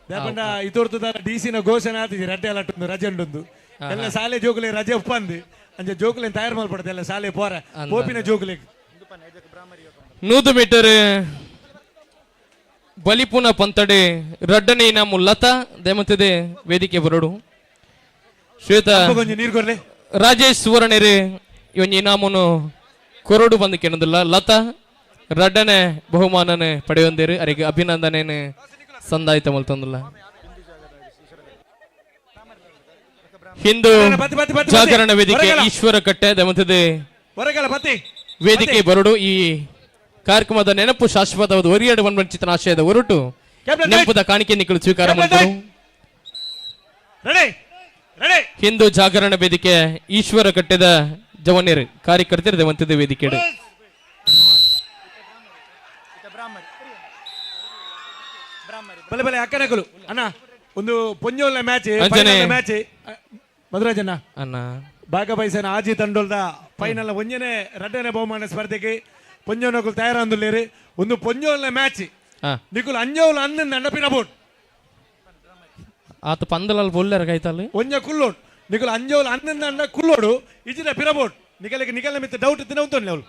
ದೇಪಂಡ ಇತೋರ್ತದ ಡಿಸಿನ ಘೋಷಣೆ ಆತಿಜಿ ರಡ್ಡೆ ಅಲ್ಲಟ್ಟೊಂದು ರಜೆ ಉಂಟೊಂದು ಎಲ್ಲ ಶಾಲೆ ಜೋಗುಲೆ ರಜೆ ಉಪ್ಪಂದು ಅಂಜೆ ಜೋಗುಲೆ ತಯಾರು ಮಾಡ್ಪಡ್ದೆ ಎಲ್ಲ ಶಾಲೆ ಪೋರ ಪೋಪಿನ ಜೋಗುಲೆ 100 ಮೀಟರ್ ಬಲಿಪುನ ಪಂತಡೆ ರಡ್ಡನೆ ಇನಾಮು ಲತಾ ದೇಮತದೆ ವೇದಿಕೆ ಬರೋಡು ಶ್ವೇತ ನೀರು ಕೊರ್ಲೆ ರಾಜೇಶ್ ಸುವರ್ಣರೆ ಇವನ್ ಇನಾಮನು ಕೊರಡು ಬಂದು ಕೆನದಿಲ್ಲ ಲತಾ ರಡ್ಡನೆ ಬಹುಮಾನನೆ ಪಡೆಯೊಂದಿರು ಅವರಿಗೆ ಅಭಿನಂದನೆ ಸಂದಾಯಿತ ಮಲ್ತೊಂದಿಲ್ಲ ಹಿಂದೂ ಜಾಗರಣ ವೇದಿಕೆ ಈಶ್ವರ ಕಟ್ಟೆ ದಮತದೆ ವೇದಿಕೆ ಬರಡು ಈ ಕಾರ್ಯಕ್ರಮದ ನೆನಪು ಶಾಶ್ವತವಾದ ಒರಿಯಡು ಬಂಚಿತನ ಆಶಯದ ಹೊರಟು ನೆನಪದ ಕಾಣಿಕೆ ನಿಕ್ಕಲು ಸ್ವೀಕಾರ ಮಾಡಿದರು ಹಿಂದೂ ಜಾಗರಣ ವೇದಿಕೆ ಈಶ್ವರ ಕಟ್ಟೆದ ಜವನ್ಯರು ಕಾರ್ಯಕರ್ತರು ದೇವಂತದ ವೇದಿಕೆ ಬಲೆ ಬಲೆ ಅಕ್ಕನಕಲು ಅಣ್ಣ ಒಂದು ಪೊಂಜೋಲ ಮ್ಯಾಚ್ ಮ್ಯಾಚ್ ಮಧುರಾಜಣ್ಣ ಅಣ್ಣ ಭಾಗವಹಿಸನ ಆಜಿ ತಂಡೋಲ್ದ ಫೈನಲ್ ಒಂಜನೆ ರಡ್ಡನೆ ಬಹುಮಾನ ಸ್ಪರ್ಧೆಗೆ ಪೊಂಜೋನಕಲು ತಯಾರಂದುಲ್ಲೇರಿ ಒಂದು ಪೊಂಜೋಲ ಮ್ಯಾಚ್ ನಿಕುಲು ಅಂಜೋಲು ಅನ್ನ ನೆನಪಿನ ಬೋಟ್ ಆತ ಪಂದಲಲ್ಲಿ ಬೊಲ್ಲೆರ ಕೈತಲ್ಲಿ ಒಂಜ ಕುಲ್ಲೋಡು ನಿಕುಲು ಅಂಜೋಲು ಅನ್ನ ಕುಲ್ಲೋಡು ಇಜಿನ ಪಿರಬೋಟ್ ನಿಕಲಿಗೆ ನಿಕಲ ಮಿತ್ತ ಡೌಟ್ ತಿನ್ನ ಉಂಟು ಅವಳು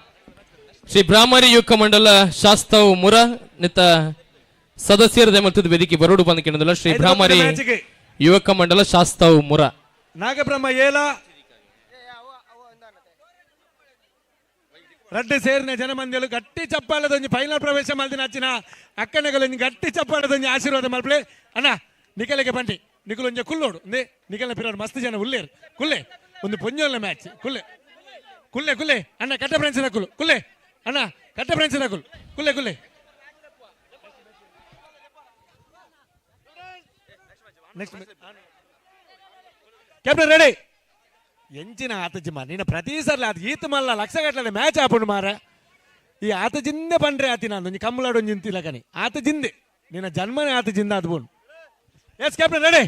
ಶ್ರೀ ಬ್ರಾಹ್ಮರಿ ಯುವಕ ಮಂಡಲ ಶಾಸ್ತವ್ ಮುರ ನಿತ್ತ ಸದಸ್ಯರದೆ ಮತ್ತು ವೇದಿಕೆ ಬರೋಡು ಬಂದ ಕೇಳಿದಲ್ಲ ಶ್ರೀ ಬ್ರಾಹ್ಮರಿ ಯುವಕ ಮಂಡಲ ಶಾಸ್ತವ್ ಮುರ ನಾಗಬ್ರಹ್ಮ ಏಲ ರಡ್ಡು ಸೇರಿನ ಜನಮಂದಿಯಲು ಗಟ್ಟಿ ಚಪ್ಪಾಳದೊಂದು ಫೈನಲ್ ಪ್ರವೇಶ ಮಲ್ದಿನ ಹಚ್ಚಿನ ಅಕ್ಕನಗಳೊಂದು ಗಟ್ಟಿ ಚಪ್ಪಾಳದೊಂದು ಆಶೀರ್ವಾದ ಮಲ್ಪಲೆ ಅಣ್ಣ ನಿಕಲಿಗೆ ಬಂಟಿ ನಿಕುಲು ಒಂಜ ಕುಲ್ಲೋಡು ಒಂದೇ ನಿಕಲ್ನ ಪಿರೋಡು ಮಸ್ತ್ ಜನ ಉಲ್ಲೇರು ಕುಲ್ಲೆ ಒಂದು ಪೊಂಜೋಲ ಮ್ಯಾಚ್ ಕುಲ್ಲೆ ಕುಲ್ಲೆ ಕುಲ್ಲೆ ಅಣ್ಣ ಕಟ್ಟ ಫ್ರೆಂಡ್ಸಿನ ಕುಲ್ಲು ಕುಲ್ಲೆ ಅಣ್ಣ ಕಟ್ಟ ಫ್ರೆಂಡ್ಸಿನ ಕುಲ್ ಕುಲ್ಲೆ ಕುಲ್ಲೆ ನೆಕ್ಸ್ಟ್ ಕ್ಯಾಪ್ಟನ್ ರೆಡಿ ಎಂಚಿನ ಆತಜಿಮ್ಮ ನೀನು ಪ್ರತಿ ಸರ್ಲಿ ಅದು ಈತ ಮಲ್ಲ ಲಕ್ಷ ಗಟ್ಟಲೆ ಮ್ಯಾಚ್ ಆಪುಂಡು ಮಾರ ಈ ಆತ ಜಿಂದೆ ಬಂಡ್ರೆ ಆತಿ ನಾನು ಒಂಜಿ ಕಮ್ಮಲಾಡು ಒಂಜಿ ಇಂತಿಲ್ಲ ಕನಿ ಆತ ಜಿಂದೆ ನಿನ್ನ ಜನ್ಮನೇ ಆತ ಜಿಂದ ಅದು ಬೋನ್ yes captain ready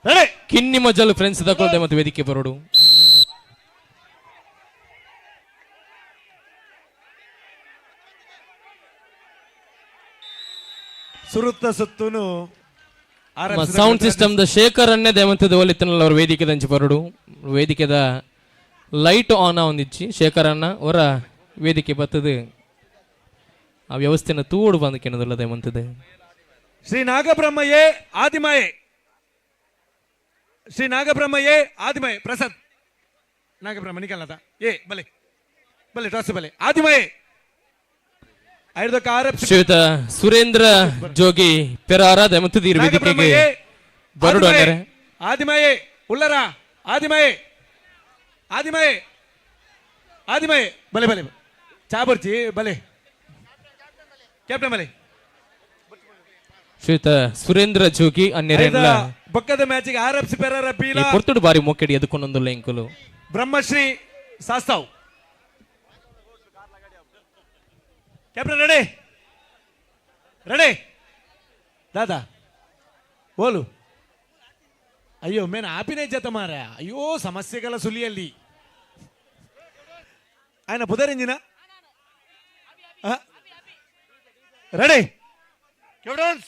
ready Kinni Majalu friends ತಗೊಳ್ದೆ ಮತ್ತು ವೇದಿಕೆ ಬರೋಡು ಸುರುತ್ತ ಸುತ್ತೂನು ಸೌಂಡ್ ಸಿಸ್ಟಮ್ ದ ಶೇಖರ್ ಅನ್ನೇ ದೇವಂತದ ಒಲಿತನಲ್ಲ ಅವ್ರ ವೇದಿಕೆ ದಂಚಿ ಬರೋಡು ವೇದಿಕೆದ ಲೈಟ್ ಆನ್ ಒಂದಿಚ್ಚಿ ಶೇಖರ್ ಅನ್ನ ಅವರ ವೇದಿಕೆ ಬತ್ತದು ಆ ವ್ಯವಸ್ಥೆನ ತೂಡು ಬಂದು ಕೆನದಲ್ಲ ದೇವಂತದ ಶ್ರೀ ನಾಗಬ್ರಹ್ಮಯೇ ಆದಿಮಾಯೇ ಶ್ರೀ ನಾಗಬ್ರಹ್ಮಯೇ ಆದಿಮಾಯೇ ಪ್ರಸಾದ್ ನಾಗಬ್ರಹ್ಮ ನಿಕಲ್ನದ ಏ ಬಲೆ ಬಲೆ ಟಾಸ್ ಬಲೆ ಆದಿಮಾಯೇ ಶ್ರೀಯುತ ಸುರೇಂದ್ರ ಜೋಗಿ ಪೆರಾರ ದಮತದಿ ವೇದಿಕೆಗೆ ಬರಡು ಅಂದರೆ ಆದಿಮಯೇ ಉಲ್ಲರ ಆದಿಮಯೇ ಆದಿಮಯೇ ಆದಿಮಯೇ ಬಲೆ ಬಲೆ ಚಾಬರ್ಜಿ ಬಲೆ ಕ್ಯಾಪ್ಟನ್ ಬಲೆ ಶ್ರೀಯುತ ಸುರೇಂದ್ರ ಜೋಗಿ ಅನ್ನೆರೆಲ್ಲ ಬಕ್ಕದ ಮ್ಯಾಚಿಗೆ ಆರ್ಎಫ್ಸಿ ಪೆರಾರ ಪೀಲ ಪೊರ್ತುಡು ಬಾರಿ ಮೊಕ್ಕೆಡಿ ಎದುಕೊಂಡೊಂದುಲ್ಲ ಎಂಕುಲು Brahmashri Sastav captain ready ready ದಾದಾ ಓಲು ಅಯ್ಯೋ ಮೇನ ಆಪಿನೇ ಜತ ಮಾರ ಅಯ್ಯೋ ಸಮಸ್ಯೆಗಳ ಸುಲಿಯಲ್ಲಿ ಆಯ್ನ ಪುದರಿಂಜಿನ ರೆಡಿ ಕ್ಯಾಪ್ಟನ್ಸ್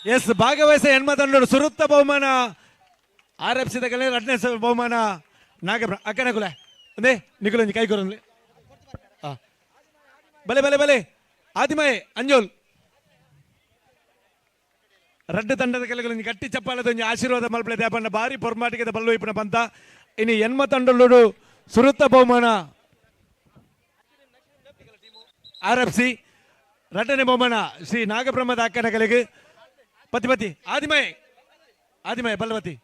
ಎಸ್ ಭಾಗವಹಿಸ ಹೆಣ್ಮ ತಂಡೋಡು ಸುರುತ್ತ ಬಹುಮಾನ ಆರ್ಎಫ್ಸಿ ತಗಲೇ ಎರಡನೇ ಬಹುಮಾನ ನಾಗಬ್ರ ಅಕ್ಕನಕುಲ ಒಂದೇ ನಿಕುಲೊಂಜಿ ಕೈ ಕೊರಲಿ ಬಲೆ ಬಲೆ ಬಲೆ ಆದಿಮಯೇ ಅಂಜೋಲ್ ರಡ್ಡು ತಂಡದ ಕೆಲಗಳೊಂದು ಗಟ್ಟಿ ಚಪ್ಪಾಳದೊಂದು ಆಶೀರ್ವಾದ ಮಲ್ಪಳೆ ದೇಪಣ್ಣ ಭಾರಿ ಪೊರ್ಮಾಟಿಗೆ ಬಲ್ಲು ಇಪ್ಪನ ಪಂತ ಇನ್ನು ಹೆಣ್ಮ ತಂಡೋಡು ಸುರುತ್ತ ಬಹುಮಾನ ಆರ್ಎಫ್ಸಿ ರಡ್ಡನೇ ಬಹುಮಾನ ಶ್ರೀ ನಾಗಬ್ರಹ್ಮದ ಅಕ್ಕನಕಲೆಗೆ ಪತಿ ಪತಿ ಆದಿಮಯೇ ಆದಿಮಯೇ ಬಲ್ವತಿ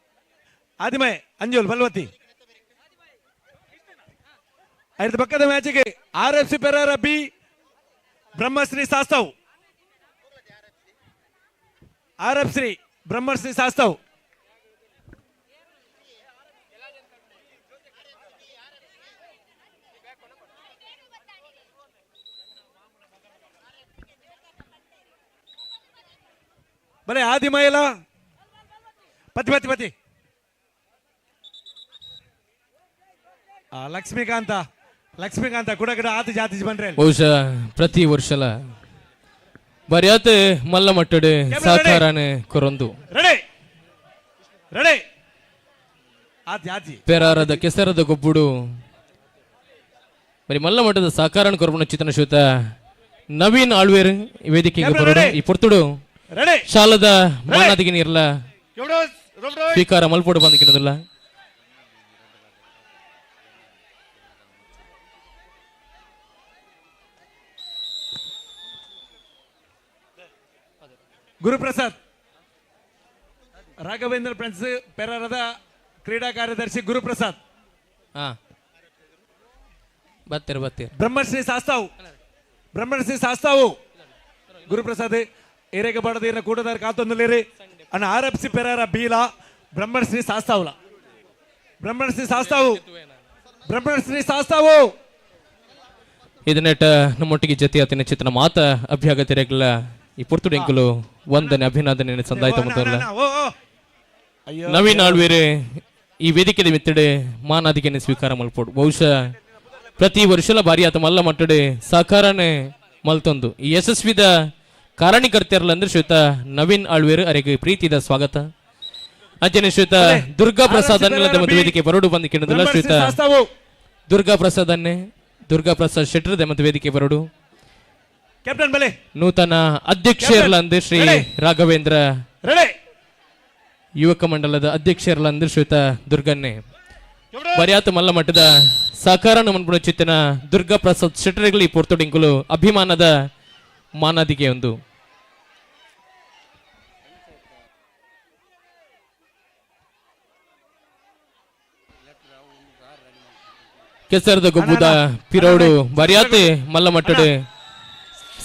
ಆದಿಮಯೇ ಅಂಜೋಲ್ ಬಲ್ವತಿ ಐದು ಪಕ್ಕದ ಮ್ಯಾಚಿಗೆ RFC Perara B Brahmashri ಶಾಸ್ತವ್ RFC Brahmashri ಶಾಸ್ತವ್ ಬಲೆ ಆದಿಮಯಲ ಪತಿ ಪತಿ ಪತಿ ಲಕ್ಷ್ಮೀಕಾಂತ ಲಕ್ಷ್ಮೀಕಾಂತ ಕೂಡ ಆತ ಜಾತಿ ಬಂದ್ರೆ ಬಹುಶಃ ಪ್ರತಿ ವರ್ಷಲ ಬರ್ಯಾತ ಮಲ್ಲ ಮಟ್ಟಡು ಸಾಕಾರನೆ ಕೊರೊಂದು ರೆಡಿ ರೆಡಿ ಆತ ಜಾತಿ ಪೆರಾರದ ಕೆಸರದ ಗೊಬ್ಬುಡು మరి మల్ల మట్టದ సాకారాన్ని కొరపన చిత్ర శ్వేత ನವೀನ್ ಆಳ್ವೇರ್ ವೇದಿಕೆಗೆ ಬರೋಣ ಈ ಪೊರ್ತುಡು ಶಾಲದ ಮಾನಾದಿಗೆ ನೀರ್ಲ ಸ್ವೀಕಾರ ಮಲ್ಪೋಡು ಬಂದಿಕ್ಕಿನದಿಲ್ಲ ಗುರುಪ್ರಸಾದ್ ರಾಘವೇಂದ್ರ ಫ್ರೆಂಡ್ಸ್ ಪೆರಾರದ ಕ್ರೀಡಾ ಕಾರ್ಯದರ್ಶಿ ಗುರುಪ್ರಸಾದ್ ಬರ್ತೀರಿ ಬ್ರಹ್ಮಶ್ರೀ ಶಾಸ್ತಾವು ಗುರುಪ್ರಸಾದ್ ಏರೇಗ ಬಡದ ಕೂಟದಾರ ಕಾತೊಂದುಲೇರಿ ಅನ್ನ ಆರ್ಎಫ್ಸಿ ಪೆರಾರ ಬೀಲ ಬ್ರಹ್ಮಶ್ರೀ ಶಾಸ್ತಾವು ಇದನ್ನೆಟ ನಮ್ಮೊಟ್ಟಿಗೆ ಜೊತೆ ಆತಿನ ಚಿತ್ರ ಮಾತ ಅಭ್ಯಾಗತಿರಗಲ ಈ ಪುರ್ತುಡು ಎಂಕುಲು ವಂದನೆ ಅಭಿನಂದನೆ ಸಂದಾಯಿತ ಮೊದಲ ನವೀನ್ ಆಳ್ವೇರೆ ಈ ವೇದಿಕೆದ ಮಿತ್ತಡೆ ಮಾನಾದಿಗೆ ಸ್ವೀಕಾರ ಮಲ್ಪೋಡು ಬಹುಶಃ ಪ್ರತಿ ವರ್ಷಲ ಬಾರಿ ಆತ ಮಲ್ಲ ಮಟ್ಟಡೆ ಸಾಕಾರನೆ ಮಲ್ತೊಂದು ಈ ಯಶಸ್ವಿದ ಕಾರಣೀಕರ್ತಿಯರಲ್ಲ ಅಂದ್ರೆ ಶ್ವೇತ ನವೀನ್ ಆಳ್ವೇರ್ ಅರೆಗೆ ಪ್ರೀತಿದ ಸ್ವಾಗತ ಅಂಚನೆ ಶ್ವೇತ ದುರ್ಗಾ ಪ್ರಸಾದ್ ಅನ್ನದ ಮತ್ತು ವೇದಿಕೆ ಬರೋಡು ಬಂದು ಕಿಣದಿಲ್ಲ ಶ್ವೇತ ದುರ್ಗಾ ಪ್ರಸಾದ್ ಶೆಟ್ಟರ್ ಮತ್ತು ವೇದಿಕೆ ಬರೋಡು ಕ್ಯಾಪ್ಟನ್ ಬಲೆ ನೂತನ ಅಧ್ಯಕ್ಷರಲ್ಲ ಅಂದ್ರೆ ಶ್ರೀ ರಾಘವೇಂದ್ರ ಯುವಕ ಮಂಡಲದ ಅಧ್ಯಕ್ಷರಲ್ಲ ಅಂದ್ರೆ ಶ್ವೇತ ದುರ್ಗನ್ನೆ ಬರ್ಯಾತ ಮಲ್ಲ ಮಟ್ಟದ ಸಾಕಾರ ಮನ್ಪುಣ ಚಿತ್ತನ ದುರ್ಗಾ ಪ್ರಸಾದ್ ಶೆಟ್ಟರ್ಗಳು ಈ ಪೊರ್ತೊಡಿಂಕುಲು ಅಭಿಮಾನದ ಮಾನಾದಿಗೆ ಒಂದು ಕೆಸರದ ಗೊಬ್ಬುದ ಪಿರೋಡು ಬರ್ಯಾತೆ ಮಲ್ಲ ಮಟ್ಟಡೆ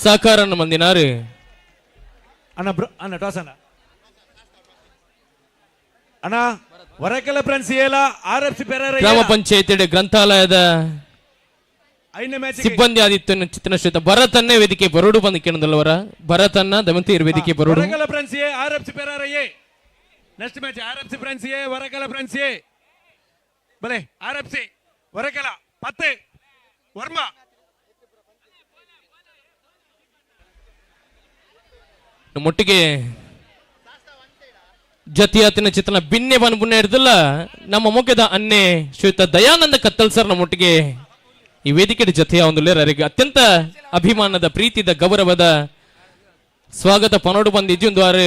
ಸಾಕಾರನ ಮಂದಿನಾರು ಅಣ್ಣ ಟಾಸನ ಅಣ್ಣ ವರಕಲ ಫ್ರೆಂಡ್ಸ್ ಏಲ ಆರ್ಎಫ್ಸಿ ಪೆರಾರ ಗ್ರಾಮ ಪಂಚಾಯತ್ ಗ್ರಂಥಾಲಯದ ಸಿಬ್ಬಂದಿ ಆದಿತ್ಯನ ಚಿತ್ರಶ್ವೇತ ಭರತನ್ನೇ ವೇದಿಕೆ ಬರೋಡು ಬಂದು ಕೇಳದಲ್ಲವರ ಭರತನ್ನ ದಮಂತಿಯರ್ ವೇದಿಕೆ ಬರೋಡು Varakala friends A RFC Perara A next match RFC friends A Varakala friends A ಬಲೆ ಆರ್ಎಫ್ಸಿ ವರಕಲ ಪತ್ತೆ ವರ್ಮಾ ನಮ್ಮೊಟ್ಟಿಗೆ ಜತಿಯಾತಿನ ಚಿತ್ರಣ ಬಿನ್ನೆ ಬನ್ಪುಣ್ಯ ಹಿಡಿದಿಲ್ಲ ನಮ್ಮ ಮುಖ್ಯದ ಅನ್ನೆ ಶ್ವೇತ ದಯಾನಂದ ಕತ್ತಲ್ ಸರ್ ನಮ್ಮೊಟ್ಟಿಗೆ ಈ ವೇದಿಕೆ ಜತೆಯ ಒಂದು ಲೇರರಿಗೆ ಅತ್ಯಂತ ಅಭಿಮಾನದ ಪ್ರೀತಿದ ಗೌರವದ ಸ್ವಾಗತ ಪನೋಡು ಬಂದು ಇಜ್ಜೊಂದು ವಾರ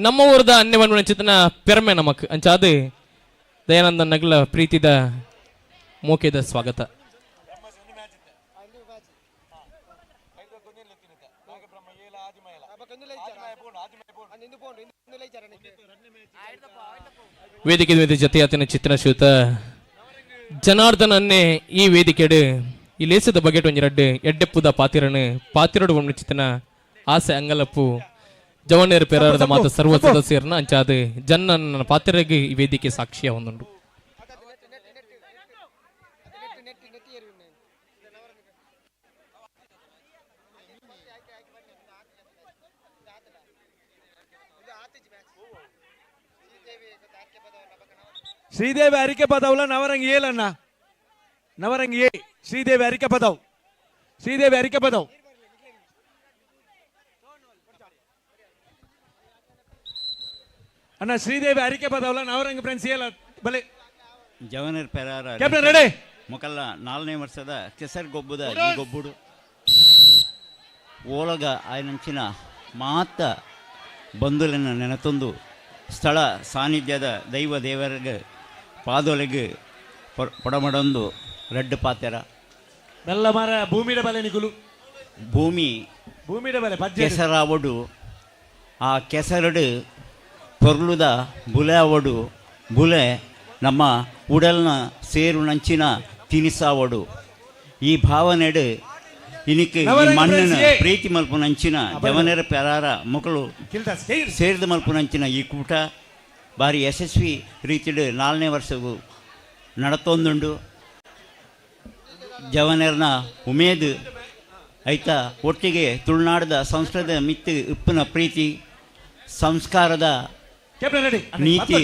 ನಮ್ಮ ಊರದ ಅನ್ನೆ ಬನ್ಪುಣ್ಯ ಚಿತ್ರಣ ಪೆರ್ಮೆ ನಮಕ್ ಅಂಚಾದ ದಯಾನಂದ ನಗಲ ಪ್ರೀತಿದ ಮೋಕೆದ ಸ್ವಾಗತ ವೇದಿಕೆ ಜತೆಯಾತಿನ ಚಿತ್ರಶ್ಯೂತ ಜನಾರ್ದನನ್ನೇ ಈ ವೇದಿಕೆಡು ಈ ಲೇಸದ ಬಗೆಟ್ ಒಂಜಿ ರಡ್ಡು ಎಡ್ಡೆಪ್ಪುದ ಪಾತಿರಡು ಒಂದು ಚಿತ್ತನ ಆಸೆ ಅಂಗಲಪ್ಪು ಜವನೇರು ಪೆರಾರದ ಮಾತು ಸರ್ವ ಸದಸ್ಯರನ್ನ ಅಂಚಾದ ಜನ್ನ ಪಾತಿರಗೆ ಈ ವೇದಿಕೆ ಸಾಕ್ಷಿಯ ಒಂದುಂಡು ಶ್ರೀದೇವಿ ಅರಿಕೆ ಪದವಲ್ಲ ನವರಂಗಿ ಏಲನ್ನ ನವರಂಗಿ ಏ ಶ್ರೀದೇವಿ ಅರಿಕೆ ಪದವ್ ಅಣ್ಣ ಶ್ರೀದೇವಿ ಅರಿಕೆ ಪದವಲ್ಲ ನವರಂಗಿ ಫ್ರೆಂಡ್ಸ್ ಏಲ ಬಲೆ ಜವನರ್ ಪೆರಾರ ಕ್ಯಾಪ್ಟನ್ ರೆಡಿ ಮೊಕಲ್ಲ 4ನೇ ವರ್ಷದ ಕೆಸರ್ ಗೊಬ್ಬುದ ಈ ಗೊಬ್ಬುಡು ಓಳಗ ಆಯ್ನಂಚಿನ ಮಾತ ಬಂಧುಲನ್ನು ನೆನತೊಂದು ಸ್ಥಳ ಸಾನ್ನಿಧ್ಯದ ದೈವ ದೇವರಿಗೆ ಪಾದೊಲೆಗೆ ಪೊಡಮಡೊಂದು ರೆಡ್ ಪಾತೆರ ಬೆಲ್ಲ ಮರ ಭೂಮಿಡ ಬಲೆ ನಿಗುಲು ಭೂಮಿಡ ಬಲೆ ಕೆಸರಾವಡು ಆ ಕೆಸರಡು ಪೊರ್ಲುದ ಬುಲೆ ಅವಡು ಬುಲೆ ನಮ್ಮ ಉಡಲ್ನ ಸೇರು ನಂಚಿನ ತಿನಿಸಾವಡು ಈ ಭಾವನೆಡು ಇನಿಕ್ ಮಣ್ಣಿನ ಪ್ರೀತಿ ಮಲ್ಪುನಂಚಿನ ಜವನೇರ ಪೆರಾರ ಮಕ್ಕಳು ಸೇರಿದ ಮಲ್ಪುನಂಚಿನ ಈ ಕೂಟ ಭಾರಿ ಯಶಸ್ವಿ ರೀತಿಡು 4ನೇ ವರ್ಷವು ನಡತೊಂದುಂಡು ಜವನೇರ್ನ ಉಮೇದು ಐತ ಒಟ್ಟಿಗೆ ತುಳುನಾಡದ ಸಂಸ್ಕೃತ ಮಿತ್ತು ಉಪ್ಪಿನ ಪ್ರೀತಿ ಸಂಸ್ಕಾರದ ನೀತಿ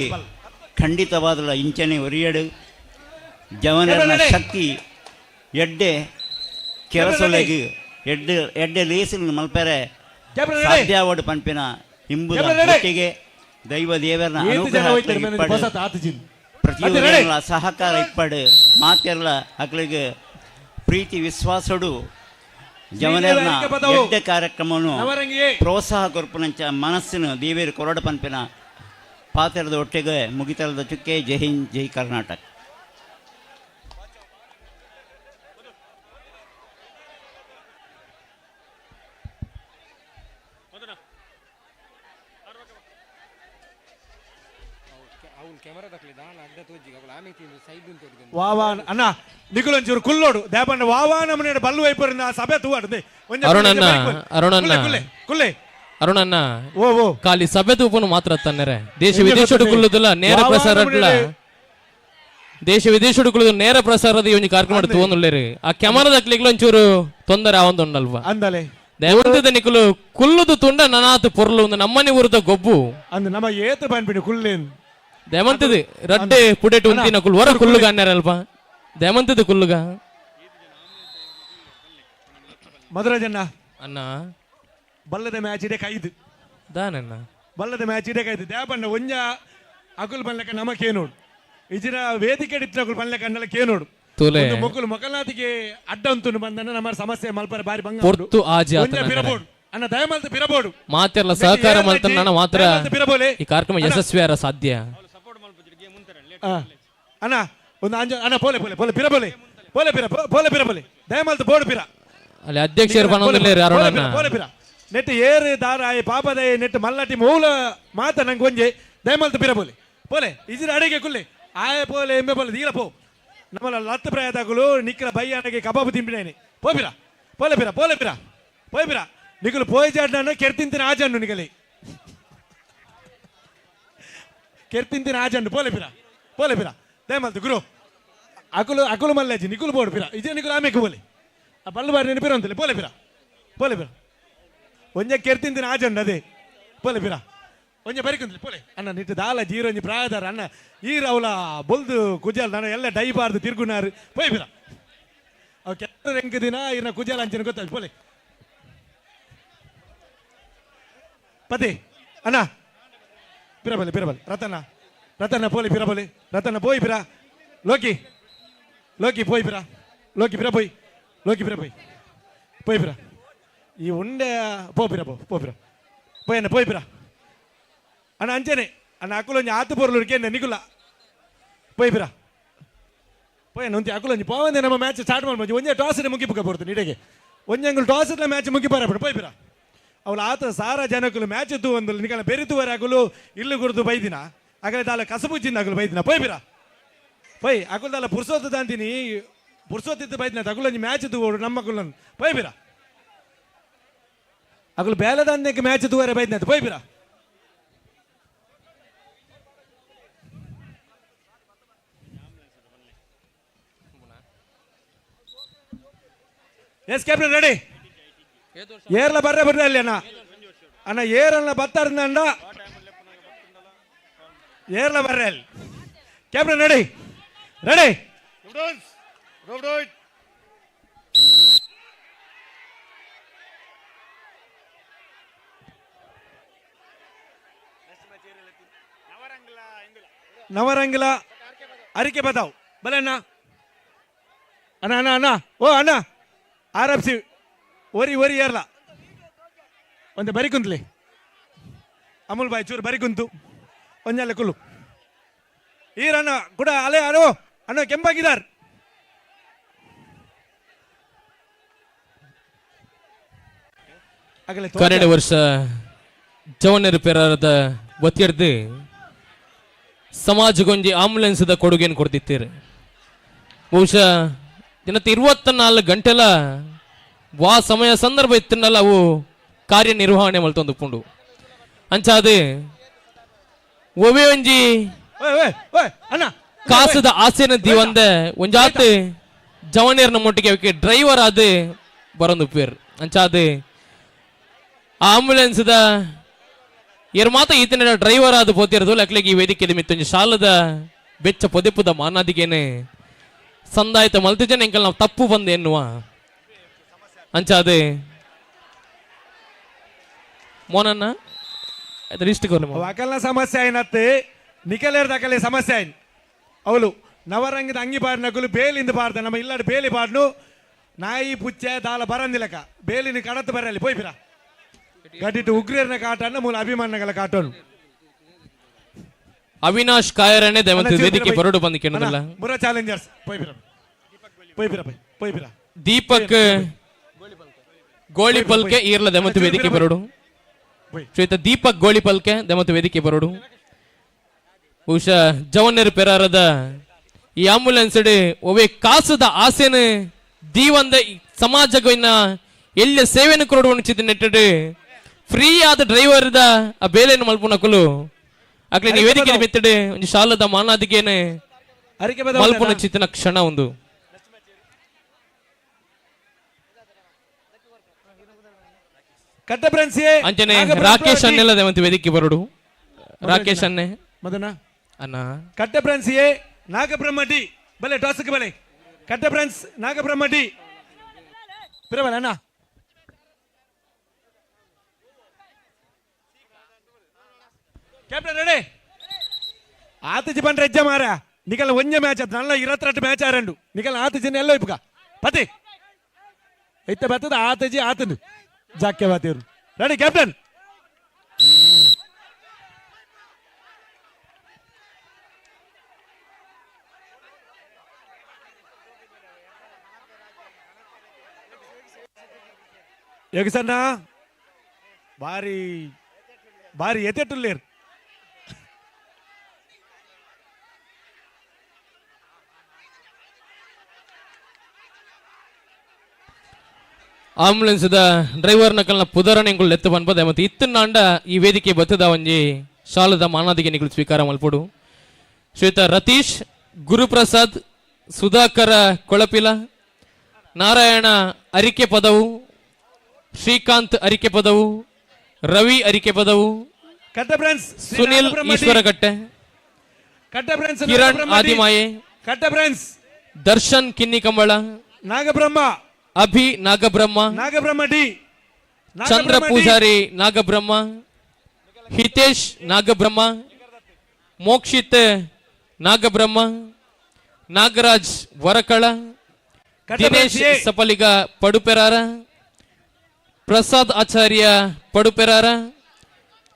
ಖಂಡಿತವಾದ ಇಂಚನೆ ಒರಿಯಡು ಜವನರ ಶಕ್ತಿ ಎಡ್ಡೆ ಕೆರಸೊಲೆಗೆ ಎಡ್ಡೆ ಲೇಸಿನ ಮಲ್ಪೆರೆ ಸಾಧ್ಯವಡು ಪಂಪಿನ ಇಂಬುದ ಒಟ್ಟಿಗೆ ದೈವ ದೇವರನ ಅನುಗ್ರಹ ಪ್ರತಿಯೊಬ್ಬರ ಸಹಕಾರ ಇಪ್ಪಡು ಮಾತೆಲ್ಲ ಅಕ್ಲಿಗೆ ಪ್ರೀತಿ ವಿಶ್ವಾಸಡು ಜವನರ್ನ ಎಡ್ಡೆ ಕಾರ್ಯಕ್ರಮವನ್ನು ಪ್ರೋತ್ಸಾಹ ಕೊರ್ಪುನಂಚ ಮನಸ್ಸಿನ ದೇವೇರು ಕೊರಡು ಪಂಪಿನ ಪಾತ್ರದ ಒಟ್ಟಿಗೆ ಮುಗಿತಲದ ಚುಕ್ಕೆ ಜೈ ಹಿಂದ್ ಜೈ ಕರ್ನಾಟಕ. ವಾವಾ ಅಣ್ಣ ನಿಗುಲಂಚೂರು ಕುಲ್ಲೋಡು ದೇಪಣ್ಣ ವಾವಾ ನಮ್ಮನೆ ಬಲ್ಲು ವೈಪರಿಂದ ಸಭೆ ತೂವಾಡ್ದೆ ಅರುಣಣ್ಣ ಓ ಖಾಲಿ ಸಭೆ ತೂಪನು ಮಾತ್ರ ತನ್ನರೆ ದೇಶ ವಿದೇಶಡು ಕುಲ್ಲುದಿಲ್ಲ ನೇರ ಪ್ರಸಾರ ದೇಶ ವಿದೇಶಡು ಕುಲ್ಲುದು ನೇರ ಪ್ರಸಾರದ ಒಂದು ಕಾರ್ಯಕ್ರಮ ತಗೊಂಡ್ರಿ ಆ ಕ್ಯಾಮರಾದ ಕ್ಲಿಕ್ ಒಂಚೂರು ತೊಂದರೆ ಆವಂದುಂಡಲ್ವಾ ಅಂದಲೆ ದೇವಂತದ ನಿಕುಲು ಕುಲ್ಲುದು ತುಂಡ ನನಾತು ಪೊರ್ಲು ನಮ್ಮನೆ ಊರದ ಗೊಬ್ಬು ಅಂದ ನಮ್ಮ ಏತ ಬಂದ್ಬಿಡಿ ಕುಲ್ಲೇನ್ ದೇವಂತದ ರಡ್ಡೆ ಪುಡೆಟ್ ಉಂತಿನ ಕುಲ್ ಹೊರ ಕುಲ್ಲುಗ ಅನ್ನರಲ್ಪ ದೇವಂತದ ಕುಲ್ಲುಗ ಮಧುರಾಜಣ್ಣ ಅಣ್ಣ ಬಲ್ಲದ ಮ್ಯಾಚ್ ಇಡೆ ಕೈದು ದಾನಣ್ಣ ಬಲ್ಲದ ಮ್ಯಾಚ್ ಇಡೆ ಕೈದು ದೇಪಣ್ಣ ಒಂಜ ಅಕುಲ್ ಬಲ್ಲಕ ನಮಕೇನೋಡು ಇಜಿನ ವೇದಿಕೆ ಇಟ್ಟಿನ ಅಕುಲ್ ಬಲ್ಲಕ ಅನ್ನಲ ಕೇನೋಡು ಮೊಕ್ಕಲು ಮೊಕಲ್ನಾತಿಗೆ ಅಡ್ಡ ಅಂತೂ ಬಂದನ ನಮ್ಮ ಸಮಸ್ಯೆ ಮಲ್ಪರ ಬಾರಿ ಬಂಗ ಪೊರ್ತು ಆಜಿ ಪಿರಬೋಡು ಅಣ್ಣ ದಯಮಲ್ತ ಪಿರಬೋಡು ಮಾತೆಲ್ಲ ಸಹಕಾರ ಮಲ್ತ ನನ್ನ ಮಾತ್ರ ಈ ಕಾರ್ಯಕ್ರಮ ಯಶಸ್ವಿಯಾರ ಸಾಧ್ಯ ಅಣ್ಣ ಒಂದು ಅಂಜ ಅಣ್ಣ ಪೋಲೆ ಪೋಲೆ ಪೋಲೆ ಪಿರಬೋಲೆ ಪೋಲೆ ಪಿರ ಪೋಲೆ ಪಿರಬೋಲೆ ದಯಮಲ್ತ ಬೋರ್ಡ್ ಪಿರ ಅಲ್ಲಿ ಅಧ್ಯಕ್ಷರು ಬಂದಿಲ್ಲ ಪೋಲೆ ಪಿರ ನೆಟ್ ಏರು ದಾರ ಪಾಪದಯ ನೆಟ್ ಮಲ್ಲಟಿ ಮೂಲ ಮಾತ ನಂಗೆ ಒಂಜೆ ದಯಮಲ್ತ ಪಿರಬೋಲೆ ಪೋಲೆ ಇಜಿರ ಅಡಿಗೆ ಕುಲ್ಲೆ ಆಯ ಪೋಲೆ ಎಂಬೆ ಪೋಲೆ ದೀಲ ಪೋ ನಮ್ಮಲ್ಲ ಲತ್ತು ಪ್ರಯತ್ನಗಳು ನಿಕ್ಕಲ ಬಯ್ಯಾನಗೆ ಕಬಾಬು ತಿಂಬಿಡೇನೆ ಪೋಪಿರ ಪೋಲೆ ಪಿರ ಪೋಲೆ ಪಿರ ಪೋಯ್ ಪಿರ ನಿಕಲು ಪೋಯ್ ಜಾಡ್ನ ಕೆರ್ತಿಂತಿನ ಆಜನ್ನು ನಿಗಲಿ ಕೆರ್ತಿಂತಿನ ಆಜನ್ನು ಪೋಲೆ ಪಿರ ದಯಮಲ್ತ ಗುರು ಅಕುಲು ಮಲ್ಲಾಜಿ ನಿಕುಲು ಬೋಡು ಪಿರ ಇಜೆ ನಿಕುಲು ಆಮೇಲೆ ಬೋಲೆ ಆ ಬಲ್ಲು ಬಾರಿ ನೆನಪಿರ ಅಂತಲೇ ಪೋಲೆ ಪಿರ ಒಂಜ ಕೆರ್ತಿಂತಿನ ಆಜನ್ನು ಅದೇ ಪೋಲೆ ಪಿರ ಒಂಜ ಬರಿಕೊಂತಲೇ ಪೋಲೆ ಅಣ್ಣ ನಿಟ್ಟು ದಾಲ ಜೀರೊಂಜಿ ಪ್ರಾಯದಾರ ಅಣ್ಣ ಈ ರೌಲ ಬೊಲ್ದು ಕುಜಾಲ್ ನಾನು ಎಲ್ಲ ಡೈಬಾರ್ದು ತಿರ್ಗುನಾರು ಪೋಯ್ ಪಿರ ಅವು ಕೆಟ್ಟ ಎಂಕ ದಿನ ಇನ್ನ ಕುಜಾಲ ಅಂಚಿನ ಗೊತ್ತಾಯ್ತು ಪೋಲೆ ಪತಿ ಅಣ್ಣ ಪಿರಬಲೆ ರತನ ಪೋಲಿ ಪಿರಬಲೆ ರತನ ಪೋಯ್ ಪಿರ ಲೋಕಿ ಪೋಯ್ ಪಿರ ಲೋಕಿ ಪಿರ ಪೋಯ್ ಪಿರ ಈ ಉಂಡೆ ಪೋ ಪಿರ ಪೋಯ್ ಪಿರ ಅಣ್ಣ ಅಂಚನೆ ಅಣ್ಣ ಅಕುಲೊಂಜಿ ಆತು ಪೊರ್ಲುರ್ಕೆ ನಿಗುಲ ಪೋಯ್ ಪಿರ ಪೋಯಣ್ಣ ಒಂತಿ ಅಕುಲೊಂಜಿ ಪೋವಂದೆ ನಮ್ಮ ಮ್ಯಾಚ್ ಸ್ಟಾರ್ಟ್ ಮಾಡ್ಬೋದು ಒಂದೇ ಟಾಸ್ ಮುಗಿಪುಕ ಬರ್ತೀನಿ ಇಡೆಗೆ ಒಂಜಂಗುಲ್ ಟಾಸ್ ಮ್ಯಾಚ್ ಮುಗಿಪಾರ ಪೋಯ್ ಪಿರ ಅವಳು ಆತ ಸಾರ ಜನಕ್ಕಲು ಮ್ಯಾಚ್ ಎತ್ತು ಒಂದು ನಿಕಲ ಬೆರಿತುವರೆ ಆಗಲು ಇಲ್ಲು ಗುರುತು ಬೈದಿನ ಆಗಲೇ ತಾಲ ಕಸಬುಜ್ಜಿಂದ ಆಗಲು ಬೈದಿನ ಪೋಯ್ ಪಿರ ಪೈ ಅಕುಲ್ ತಾಲ ಪುರ್ಸೋತ್ ದಾಂತಿನಿ ಪುರ್ಸೋತಿತ್ತು ಬೈದಿನ ತಗುಲೊಂಜಿ ಮ್ಯಾಚ್ ತೂಡು ನಮ್ಮ ಕುಲ್ಲನ್ ಪೋಯ್ ಪಿರ ಅಕುಲು ಬೇಲೆ ದಾಂತ್ಯಕ್ಕೆ ಮ್ಯಾಚ್ ತೂವರೆ ಬೈದಿನ ಪೋಯ್ ಪಿರ ಎಸ್ ಕ್ಯಾಪ್ಟನ್ ರೆಡಿ ಏರ್ಲ ಬರ್ರೆ ಬರ್ರೆ ಅಲ್ಲಿ ಅಣ್ಣ ಏರಲ್ಲ ಬತ್ತಾರ್ದಂಡ ಏರ್ಲ ಬರ್ರೆ ಅಲ್ಲಿ ಕ್ಯಾಪ್ಟನ್ ರೆಡಿ ನವರಂಗಿಲ ಅರಿಕೆ ಬತಾವ್ ಬಲೆ ಅಣ್ಣ ಓ ಅಣ್ಣ RFC ಒರಿ ಏರ್ಲ ಒಂದು ಬರಿಕುಂತ್ಲಿ ಅಮೂಲ್ ಬಾಯ್ ಚೂರು ಬರಿಕುಂತು ಒಂಜಲ್ಲ ಕುಲ್ಲು ಈರಣ್ಣ ಕೂಡ ಅಲೆ ಅಣ್ಣ ಕೆಂಪಾಗಿದಾರ್ ಕರೆಡ ವರ್ಷ ಜವನರು ಪೆರಾರದ ಒತ್ತಿಡ್ದು ಸಮಾಜಗೊಂಜಿ ಆಂಬುಲೆನ್ಸ್ ಕೊಡುಗೆಯನ್ನು ಕೊಡ್ತಿತ್ತೀರಿ ಬಹುಶಃ ದಿನಕ್ಕೆ 24 ಗಂಟೆಲ ವಾ ಸಮಯ ಸಂದರ್ಭ ಇತ್ತನಲ್ಲ ಅವು ಕಾರ್ಯನಿರ್ವಹಣೆ ಮಲ್ತೊಂದುಕೊಂಡು ಅಂಚಾದೆ ಒವೆ ಒಂಜಿ ಕಾಸದ ಆಸೆನ ದಿವಂದೆ ಒಂಜಾತ್ ಜವನೇರ್ನ ಮೊಟ್ಟಿಗೆ ಅವಕ್ಕೆ ಡ್ರೈವರ್ ಆದ ಬರೊಂದು ಪೇರ್ ಅಂಚಾದೆ ಆಂಬುಲೆನ್ಸ್ ಇರ್ ಮಾತ ಈತನ ಡ್ರೈವರ್ ಆದ ಪೋತಿರೋದು ಲಕ್ಲೆಗೆ ಈ ವೇದಿಕೆ ಮಿತ್ತೊಂದು ಶಾಲದ ಬೆಚ್ಚ ಪೊದೆಪುದ ಮಾನಾದಿಗೇನೆ ಸಂದಾಯಿತ ಮಲ್ತಿಜನ ಎಂಕಲ್ ನಾವು ತಪ್ಪು ಬಂದೆ ಎನ್ನುವ ಅಂಚಾದೆ ಮೋನನ್ನ ಅಕಲ್ನ ಸಮಸ್ಯೆ అయినತ್ತೆ ನಿಕಲೇರ್ ದಕಲೆ ಸಮಸ್ಯೆ ಆಯ್ತು ಅವಳು ನವರಂಗದ ಅಂಗಿ ಪಾಡ್ ನಕಲು ಬೇಲಿಂದ ಪಾಡ್ದ ನಮ್ಮ ಇಲ್ಲಾಡು ಬೇಲಿ ಪಾಡ್ನು ನಾಯಿ ಪುಚ್ಚೆ ದಾಲ ಬರಂದಿಲಕ ಬೇಲಿನ ಕಡತ್ತು ಬರಲಿ ಪೋಯ್ಪಿರ ಗಟ್ಟಿಟ್ಟು ಉಗ್ರನ ಕಾಟನ್ನ ಮೂಲ ಅಭಿಮಾನಗಳ ಕಾಟೋನು ಅವಿನಾಶ್ ಕಾಯರನೆ ದಯವಂತ ವೇದಿಕೆ ಬರೋಡು ಬಂದು ಕೇಳೋದಿಲ್ಲ ಮುರ ಚಾಲೆಂಜರ್ಸ್ ಪೋಯ್ಪಿರ ಪೋಯ್ಪಿರ ಪೋಯ್ಪಿರ ದೀಪಕ್ ಗೋಳಿಪಲ್ಕೆ ಈರ್ಲ ದಯವಂತ ವೇದಿಕೆ ಬರೋಡು ಶ್ವೇತ ದೀಪಕ್ ಗೋಳಿಪಲ್ಕೆ ದಯವಂತ ವೇದಿಕೆ ಬರೋಡು ಬಹುಶಃ ಜವನ್ನರ್ ಪೆರಾರದ ಈ ಆಂಬುಲೆನ್ಸ್ ಒವೇ ಕಾಸದ ಆಸೆನ ದೀವಂದ ಸಮಾಜಗನ್ನ ಎಲ್ಲ ಸೇವೆಯನ್ನು ಕೊಡುವ ನೆಟ್ಟಡು ಫ್ರೀ ಆದ ಡ್ರೈವರ್ ಆ ಬೇಲೆಯನ್ನು ಮಲ್ಪುನಕಲು ಅಕ್ಲೆ ನೀವು ವೇದಿಕೆ ಮೆತ್ತಡೆ ಒಂದು ಶಾಲದ ಮಾನಾದಿಗೇನೆ ಮಲ್ಪುನ ಚಿತ್ತನ ಕ್ಷಣ ಒಂದು ಅಂಚನೆ ರಾಕೇಶ್ ಅನ್ನೆಲ್ಲ ದೇವಂತ ವೇದಿಕೆ ಬರೋಡು ರಾಕೇಶ್ ಅನ್ನೆ ಮದನ ಅನ್ನ ಕಟ್ಟೆ ಫ್ರೆಂಡ್ಸ್ ನಾಗಬ್ರಹ್ಮ ಡಿ ಬಲೆ ಟಾಸ್ಕ್ ಬಲೆ ಕಟ್ಟೆ ಫ್ರೆಂಡ್ಸ್ ನಾಗಬ್ರಹ್ಮ ಡಿ ಪಿರಬಲ ಅಣ್ಣ ಕ್ಯಾಪ್ಟನ್ ರೆಡಿ ಆತಜಿ ಬಂದ್ರೆ ಹೆಜ್ಜೆ ಮಾರ ನಿಕಲ್ ಒಂಜೆ ಮ್ಯಾಚ್ ಆಯ್ತು ನಲ್ಲ 22 ಮ್ಯಾಚ್ ಆರಂಡು ನಿಕಲ್ ಆತಜಿನ ಎಲ್ಲ ಇಪ್ಪ ಪತಿ ಐತೆ ಬರ್ತದ ಆತಜಿ ಆತನು ಜಾಕೆ ಬಾತಿಯವರು ರೆಡಿ ಕ್ಯಾಪ್ಟನ್ ಯೋಗಿಸಣ್ಣ ಭಾರಿ ಭಾರಿ ಎತ್ತೆಟ್ಟುಲ್ಲೇರು ಆಂಬುಲೆನ್ಸ್ ಡ್ರೈವರ್ ನಕಲ್ನ ಪುದರನೆ ಎತ್ತು ಬಂದ್ಪದೆ ಮತ್ತೆ ಇತ್ತನಾಂಡ ಈ ವೇದಿಕೆ ಬತ್ತದ ಒಂಜಿ ಶಾಲದ ಮಾನಾದಿಗೆ ನಿಗಳು ಸ್ವೀಕಾರ ಮಲ್ಪಡು ಶ್ವೇತ ರತೀಶ್ ಗುರುಪ್ರಸಾದ್ ಸುಧಾಕರ ಕೊಳಪಿಲ ನಾರಾಯಣ ಅರಿಕೆ ಪದವು ಶ್ರೀಕಾಂತ್ ಅರಿಕೆ ಪದವು ರವಿ ಅರಿಕೆ ಪದವು ಸುನಿಲ್ ಈಶ್ವರಗಟ್ಟೆ ಕಿರಣ್ ಆದಿಮಾಯೆ ದರ್ಶನ್ ಕಿನ್ನಿ ಕಂಬಳ ನಾಗಬ್ರಹ್ಮ ಅಭಿ ನಾಗಬ್ರಹ್ಮ ನಾಗಬ್ರಹ್ಮ ಡಿ ಚಂದ್ರ ಪೂಜಾರಿ ನಾಗಬ್ರಹ್ಮ ಹಿತೇಶ್ ನಾಗಬ್ರಹ್ಮ ಮೋಕ್ಷಿತ್ ನಾಗಬ್ರಹ್ಮ ನಾಗರಾಜ್ ವರಕಳ ದಿನೇಶ್ ಸಪಲಿಗ ಪಡುಪೆರಾರ ಪ್ರಸಾದ್ ಆಚಾರ್ಯ ಪಡುಪೆರಾರ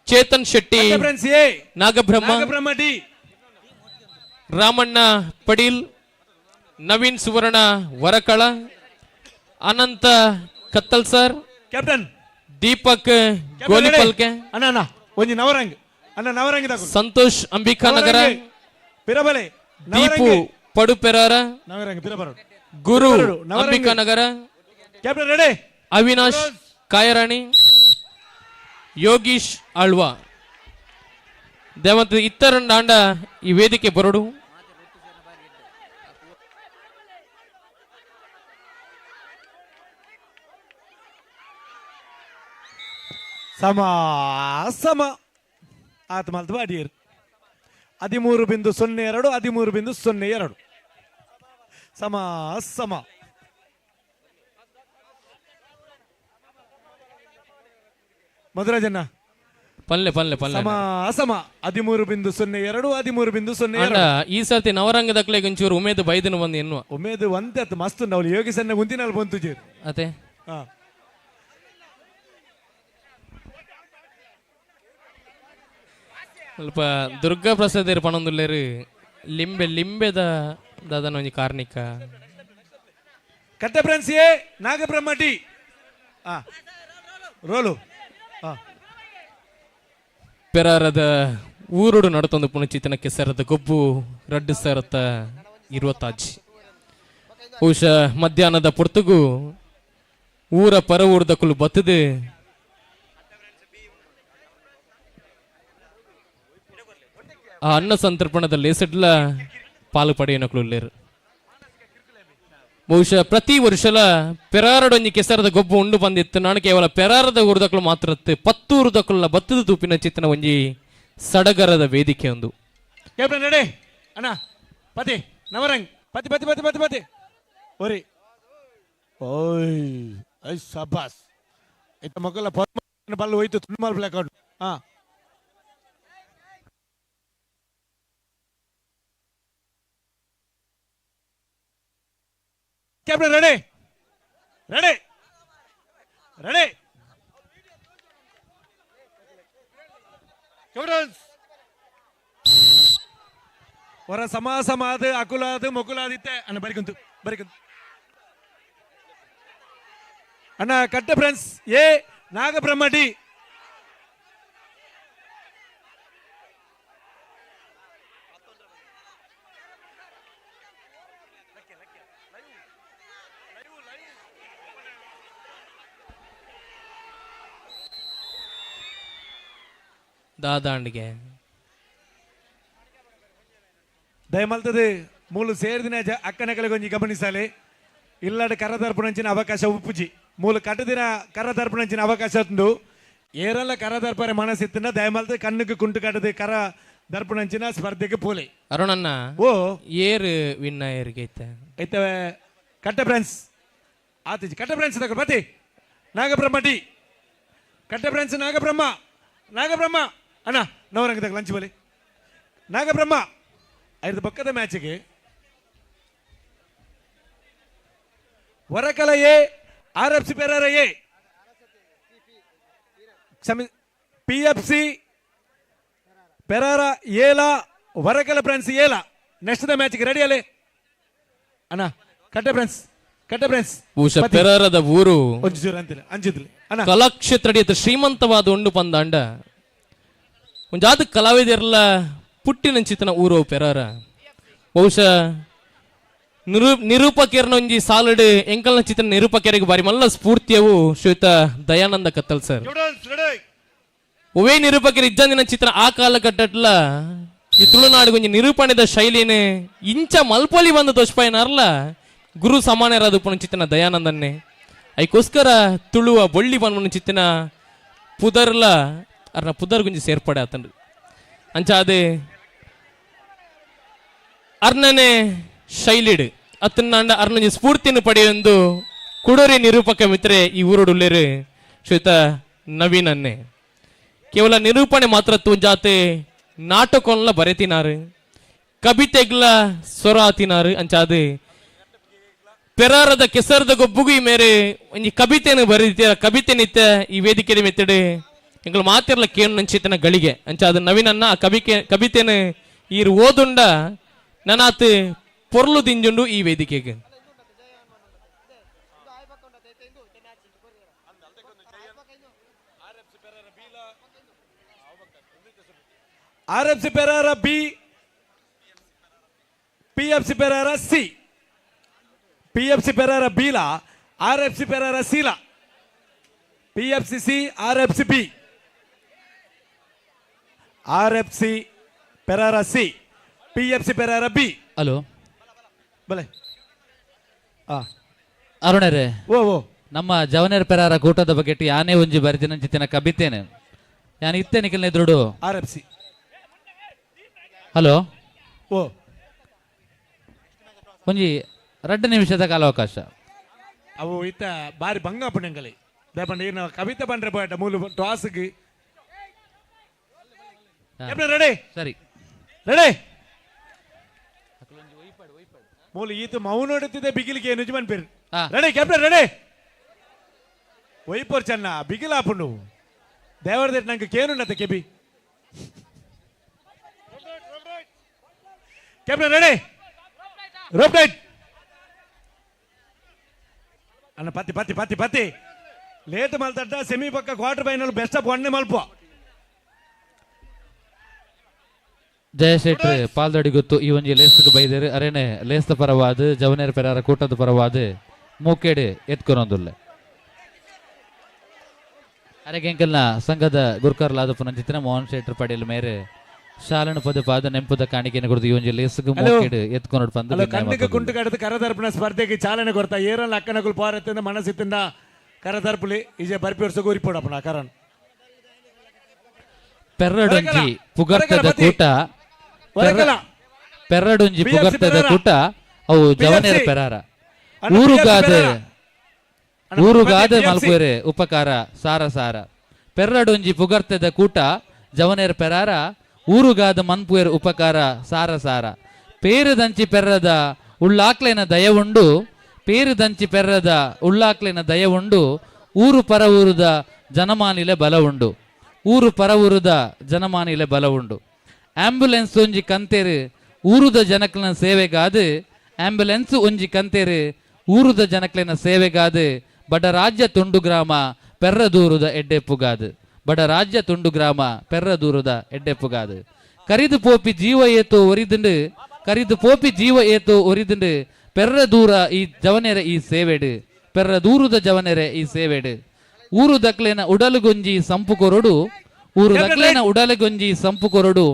ಚೇತನ್ ಶೆಟ್ಟಿ ನಾಗಬ್ರಹ್ಮ ರಾಮಣ್ಣ ಪಡೀಲ್ ನವೀನ್ ಸುವರ್ಣ ವರಕಳ ಅನಂತ ಕತ್ತಲ್ ಸರ್ ಕ್ಯಾಪ್ಟನ್ ದೀಪಕ್ ಗೋಲಿಪಲ್ಕೆ ಅಣ್ಣ ಒಂಜಿ ನವರಂಗ್ ಅಣ್ಣ ನವರಂಗ್ ಸಂತೋಷ್ ಅಂಬಿಕಾನಗರ ಪಿರಬಲೆ ದೀಪು ಪಡುಪೆರಾರ ನವರಂಗ್ ಪಿರಬರ ಗುರು ಅಂಬಿಕಾನಗರ ಕ್ಯಾಪ್ಟನ್ ರೆಡಿ ಅವಿನಾಶ್ ಕಾಯರಾಣಿ ಯೋಗೀಶ್ ಆಳ್ವಾ ದೇವಂತ ಇತರ ದಾಂಡ ಈ ವೇದಿಕೆ ಬರೋಡು ಸಮ ಸಮ ಆತ ಮಲ್ತು ಅಡಿಯರು 13.02 13.02 ಸಮ ಸಮ ಮಧುರಾಜನ್ನ ಪಲ್ಲೆ ಪಲ್ಲೆ ಪಲ್ಲೆ ಸಮ ಅಸಮ 13.02 13.02 ಈ ಸರ್ತಿ ನವರಂಗದ ಕಲೆಗೆ ಒಂಚೂರು ಉಮೇದು ಬೈದನು ಬಂದು ಎನ್ನುವ ಉಮೇದು ಒಂದೇ ಮಸ್ತ್ ನಾವು ಯೋಗೀಸನ್ನ ಗುಂತಿನಲ್ಲಿ ಬಂತು ಜೀರ್ ಅದೇ ಸ್ವಲ್ಪ ದುರ್ಗಾ ಪ್ರಸಾದ್ ಪಣೊಂದುಲ್ಲೇರು ಲಿಂಬೆ ಲಿಂಬೆದ ದಾದನ ಒಂಜಿ ಕಾರ್ಣಿಕ ಕಟ್ಟೆ ಫ್ರೆಂಡ್ಸ್ ನಾಗಬ್ರಹ್ಮ ಟಿ ರೋಲು ಪೆರಾರದ ಊರುಡು ನಡತೊಂದು ಪುಣಚಿತನ ಕೆಸರದ ಗೊಬ್ಬು ರಡ್ಡು ಸರತ 20 ಬಹುಶಃ ಮಧ್ಯಾಹ್ನದ ಪೊರ್ತುಗು ಊರ ಪರ ಊರ್ದ ಕುಲು ಬತ್ತದು ಆ ಅನ್ನ ಸಂತರ್ಪಣದ ಲೇಸಡ್ಲ ಪಾಲು ಪಡೆಯನಕುಲ್ಲೇರು ಬಹುಶಃ ಪ್ರತಿ ವರ್ಷಲ ಪೆರಾರಡೊಂಜಿ ಕೆಸರದ ಗೊಬ್ಬು ಉಂಡು ಬಂದಿತ್ತು. ನಾನು ಕೇವಲ ಪೆರಾರದ ಉರುದಕ್ಕಲು ಮಾತ್ರ ಪತ್ತೂರುದಕ್ಕಲ್ಲ ಬತ್ತದ ತೂಪಿನ ಚಿತ್ತನ ಒಂಜಿ ಸಡಗರದ ವೇದಿಕೆ ಒಂದು. ಕ್ಯಾಪ್ಟನ್ ರೆಡಿ ಅಣ್ಣ ಪತಿ ನವರಂಗ್ ಪತಿ ಪತಿ ಪತಿ ಪತಿ ಪತಿ ಒರಿ ಓಯ್ ಐ ಸಬಾಸ್ ಇತ್ತ ಮಕ್ಕಳ ಬಲ್ಲು ಹೋಯ್ತು ತುಳ್ಮಾಲ್ ಬ್ಲಾಕ್ ಔಟ್. ಹಾ captain ready ready ready captains ಹೊರ ಸಮಾಸಮಾದ ಅಕುಲಾದ ಮೊಕುಲಾದಿತ್ತೆ ಅಣ್ಣ ಬರಿಕಂತು ಬರಿಕಂತು ಅಣ್ಣ ಕಟ್ಟ ಫ್ರೆಂಡ್ಸ್ ಎ ನಾಗಬ್ರಹ್ಮ ಡಿ ದಾದಾಂಡಿಗೆ ದಯಮಲ್ತದೆ ಮೂಲು ಸೇರಿದಿನ ಅಕ್ಕನಕಲೆ ಕೊಂಚ ಗಮನಿಸಲಿ ಇಲ್ಲಡ ಕರದರ್ಪಣಂಚಿನ ಅವಕಾಶ ಉಪ್ಪುಜಿ ಮೂಲು ಕಟ್ಟದಿನ ಕರದರ್ಪಣಂಚಿನ ಅವಕಾಶ ಉಂಟು ಏರೆಲ್ಲ ಕರದರ್ಪಣೆ ಮನಸ್ಸಿತ್ತಿನ ದಯಮಲ್ತ ಕಣ್ಣಿಗೆ ಕುಂಟು ಕಟ್ಟದೆ ಕರ ದರ್ಪಣಂಚಿನ ಸ್ಪರ್ಧೆಗೆ ಪೋಲೆ ಅರುಣಣ್ಣ ಓ ಏರ್ ವಿನ್ನ ಏರ್ಗೆ ಐತವೆ ಕಟ್ಟ ಫ್ರೆಂಡ್ಸ್ ಆತಿಜಿ ಕಟ್ಟ ಫ್ರೆಂಡ್ಸ್ ತಗೋ ಬತ್ತಿ ನಾಗಬ್ರಹ್ಮ ಡಿ ಕಟ್ಟ ಫ್ರೆಂಡ್ಸ್ ನಾಗಬ್ರಹ್ಮ ನಾಗಬ್ರಹ್ಮ ಅಣ್ಣ ನವರಂಗದಾಗ ಲಂಚ್ ಬಲಿ ನಾಗಬ್ರಹ್ಮ ಐದು ಪಕ್ಕದ ಮ್ಯಾಚಿಗೆ Varakala A RFC Perara A ಕ್ಷಮಿ PFC ಪೆರಾರ ಏಲ ವರಕಲ ಫ್ರೆಂಡ್ಸ್ ಏಲ ನೆಕ್ಸ್ಟ್ ದ ಮ್ಯಾಚ್ಗೆ ರೆಡಿ ಅಲ್ಲೇ ಅಣ್ಣ ಕಟ್ಟೆ ಫ್ರೆಂಡ್ಸ್ ಬಹುಶಃ ಪೆರಾರದ ಊರು ಅಂಜಿದ್ಲಿ ಕಲಾಕ್ಷೇತ್ರ ಶ್ರೀಮಂತವಾದ ಉಂಡು ಪಂದಾಂಡ ಒಂಜಾದ ಕಲಾವಿದರೆಲ್ಲ ಪುಟ್ಟಿನಂಚಿತನ ಊರು ಪೆರಾರ ಬಹುಶಃ ನಿರೂಪಕರನ ಒಂಜಿ ಸಾಲಡ್ ಎಂಕಲ್ನ ಚಿತ್ರ ನಿರೂಪಕರಿಗೆ ಬಾರಿ ಮಲ್ಲ ಸ್ಫೂರ್ತಿಯವು ಶ್ವೇತ ದಯಾನಂದ ಕತ್ತಲ್ ಸರ್ ಒವೇ ನಿರೂಪಕರು ಇಜ್ಜಂದಿನ ಚಿತ್ರ ಆ ಕಾಲಘಟ್ಟಟ್ಲ ಈ ತುಳುನಾಡು ಒಂಜಿ ನಿರೂಪಣೆದ ಶೈಲಿನೇ ಇಂಚ ಮಲ್ಪೊಲಿ ಬಂದು ತೋಷ್ಪಾಯನರ್ಲ ಗುರು ಸಮಾನರಾದ ಉಪನ ಚಿತ್ತನ ದಯಾನಂದನ್ನೇ ಐಕೋಸ್ಕರ ತುಳುವ ಬೊಳ್ಳಿ ಬನ್ಮನ ಚಿತ್ತಿನ ಪುದರ್ಲ ಅರ್ನ ಪುದರ್ ಗುಂಜಿ ಸೇರ್ಪಡೆ ಆತಂಡ್ರಿ ಅಂಚಾದೆ ಅರ್ನನೆ ಶೈಲಿಡ್ ಅತ್ತನ್ನಾಂಡ ಅರ್ನಂಜಿ ಸ್ಫೂರ್ತಿಯನ್ನು ಪಡೆಯೊಂದು ಕುಡೋರಿ ನಿರೂಪಕ ಮಿತ್ರೆ ಈ ಊರುಡುಲ್ಲೇರು ಶ್ವೇತ ನವೀನನ್ನೇ ಕೇವಲ ನಿರೂಪಣೆ ಮಾತ್ರ ತೂಂಜಾತೆ ನಾಟಕಲ್ಲ ಬರೆತಿನಾರು ಕವಿತೆಗ್ಲ ಸ್ವರ ಆತಿನಾರು ಅಂಚಾದೆ ಪೆರಾರದ ಕೆಸರದ ಗೊಬ್ಬುಗು ಈ ಮೇರೆ ಒಂಜಿ ಕವಿತೆಯನ್ನು ಬರೆದಿತ್ತೀರ ಕವಿತೆ ನಿತ್ಯ ಈ ವೇದಿಕೆ ಮೆತ್ತಡೆ ಎಂಗಳು ಮಾತಿರ್ಲ ಕೇನು ನಂಚಿತನ ಗಳಿಗೆ ಅಂಚಾದ ನವೀನನ್ನ ಆ ಕವಿತೆಯನ್ನು ಈ ಓದುಂಡ ನನಾತ್ ಪೊರ್ಲು ದಿಂಜುಂಡು ಈ ವೇದಿಕೆಗೆ RFC Perara B PFC Perara C PFC Perara ಬೀಲ RFC ಪೆರಾರ ಸೀಲ PFC C RFC B RFC Perara C PFC Perara B hello ಬಲೆ ಅರುಣರೇ ಓ ನಮ್ಮ ಜವನೇರ್ ಪೆರಾರ ಕೂಟದ ಬಗ್ಗೆ ಯಾನೇ ಒಂಜಿ ಬರೆದಿನ ಚಿತ್ತಿನ ಕಬಿತೇನೆ ಯಾನ್ ಇತ್ತೆ ನಿಖಿಲ್ನ ಎದುರುಡು RFC ಹಲೋ ಓ ಒಂಜಿ 2 ನಿಮಿಷದ ಕಾಲಾವಕಾಶ ಅವು ಇತ್ತ ಬಾರಿ ಭಂಗ ಪುಣ್ಯಂಗಲಿ ದಯಪಂಡ ಏನು ಕವಿತೆ ಬಂದ್ರೆ ಬೋಟ ಮೂಲ ಟಾಸ್ಗೆ ರೆಡಿ ಸರಿ ರೆಡಿ ಮೂಲ ಈತ ಮೌನ ಹೊಡುತ್ತಿದೆ ಬಿಗಿಲಿಗೆ ನಿಜಮನ್ ಪೇರು ರೆಡಿ ಕ್ಯಾಪ್ಟನ್ ರೆಡಿ ಒಯ್ಪೋರ್ ಚೆನ್ನ ಬಿಗಿಲ ಹಾಪುಂಡು ದೇವರದೇಟ್ ನಂಗೆ ಕೇನುಂಡತ್ತೆ ಕೆಬಿ ಕ್ಯಾಪ್ಟನ್ ರೆಡಿ ರೋಪ್ ರೈಟ್ ಅಣ್ಣ ಪತ್ತಿ ಪತ್ತಿ ಪತ್ತಿ ಪತ್ತಿ ಲೇಟ್ ಮಲ್ತಡ್ಡ ಸೆಮಿ ಪಕ್ಕ ಕ್ವಾರ್ಟರ್ ಫೈನಲ್ ಬೆಸ್ಟ್ ಆಫ್ 1 ಮಲ್ಪ ಜಯಶೆಟ್ಟಿ ಪಾಲ್ದಡಿ ಗೊತ್ತು ಈ ಒಂಜಿ ಲೇಸ್ಗೆ ಬೈದೇರು ಅರೇನೆ ಲೇಸ್ದ ಪರವಾದ ಜವನೇರ್ ಪೆರಾರ ಕೂಟದ ಪರವಾದ ಮೂಕೇಡೆ ಎತ್ಕೊರೊಂದುಲ್ಲೆ ಅರೆಗೆಂಕಲ್ನ ಸಂಘದ ಗುರ್ಕರ್ಲಾದ ಪುನಂಚಿತ್ತಿನ ಮೋಹನ್ ಶೆಟ್ಟರ್ ಪಡೆಯಲು ಮೇರೆ ಶಾಲನ ಪದ ಪಾದ ನೆಂಪದ ಕಾಣಿಕೆನ ಕೊಡ್ದು ಈ ಒಂಜಿ ಲೇಸ್ಗು ಮೋಕೆಡ್ ಎತ್ಕೊಂಡು ಬಂದು ಕಣ್ಣಿಗೆ ಕುಂಟು ಕಡದು ಕರದರ್ಪಣ ಸ್ಪರ್ಧೆಗೆ ಚಾಲನೆ ಕೊಡ್ತಾ ಏರಲ್ಲ ಅಕ್ಕನಗುಲು ಪಾರತ್ತಿಂದ ಮನಸ್ಸಿತ್ತಿಂದ ಕರದರ್ಪುಲಿ ಈಜೆ ಬರ್ಪಿ ವರ್ಷ ಊರಿಪೋಡಪ್ಪನ ಕರನ್ ಪೆರ್ರಡೊಂಜಿ ಪುಗರ್ತದ ಕೂಟ ಪೆರ್ರಡೊಂಜಿ ಪುಗರ್ತದ ಕೂಟ ಅವು ಜವನೇರ ಪೆರಾರ ಊರುಗಾದ ಮಲ್ಪುರೆ ಉಪಕಾರ ಸಾರ ಸಾರ ಪೆರ್ರಡೊಂಜಿ ಪುಗರ್ತದ ಕೂಟ ಜವನೇರ ಪೆರಾರ ಊರುಗಾದ ಮನ್ಪುಯರ್ ಉಪಕಾರ ಸಾರ ಸಾರ ಪೇರುದಂಚಿ ಪೆರ್ರದ ಉಳ್ಳಾಕ್ಲೆನ ದಯವುಂಡು ಪೇರುದಂಚಿ ಪೆರ್ರದ ಉಳ್ಳಾಕ್ಲೆನ ದಯವುಂಡು ಊರು ಪರ ಊರುದ ಜನಮಾನಿಲೆ ಬಲವುಂಡು ಊರು ಪರ ಊರುದ ಜನಮಾನಿಲೆ ಬಲವುಂಡು ಆಂಬ್ಯುಲೆನ್ಸ್ ಒಂಜಿ ಕಂತೇರು ಊರುದ ಜನಕ್ಲೆನ ಸೇವೆಗಾದು ಆಂಬ್ಯುಲೆನ್ಸ್ ಒಂಜಿ ಕಂತೇರು ಊರುದ ಜನಕ್ಲೆನ ಸೇವೆಗಾದು ಬಡ ರಾಜ್ಯ ತುಂಡು ಗ್ರಾಮ ಪೆರ್ರದೂರುದ ಎಡ್ಡೆಪ್ಪುಗಾದು ಬಡ ರಾಜ್ಯ ತುಂಡು ಗ್ರಾಮ ಪೆರ್ರದೂರುದ ಎಡ್ಡೆಪ್ಪುಗಾದು ಕರಿದು ಪೋಪಿ ಜೀವ ಏತೋ ಒರಿದುಂಡು ಕರಿದು ಪೋಪಿ ಜೀವ ಏತೋ ಒರಿದುಂಡು ಪೆರ್ರದೂರ ಈ ಜವನೆರ ಈ ಸೇವೆಡು ಪೆರ್ರದೂರುದ ಜವನೆರ ಈ ಸೇವೆಡು ಊರು ದಕ್ಲೆನ ಉಡಲುಗೊಂಜಿ ಸಂಪು ಕೊರಡು ಊರು ದಕ್ಲೆನ ಉಡಲುಗೊಂಜಿ ಸಂಪು ಕೊರಡು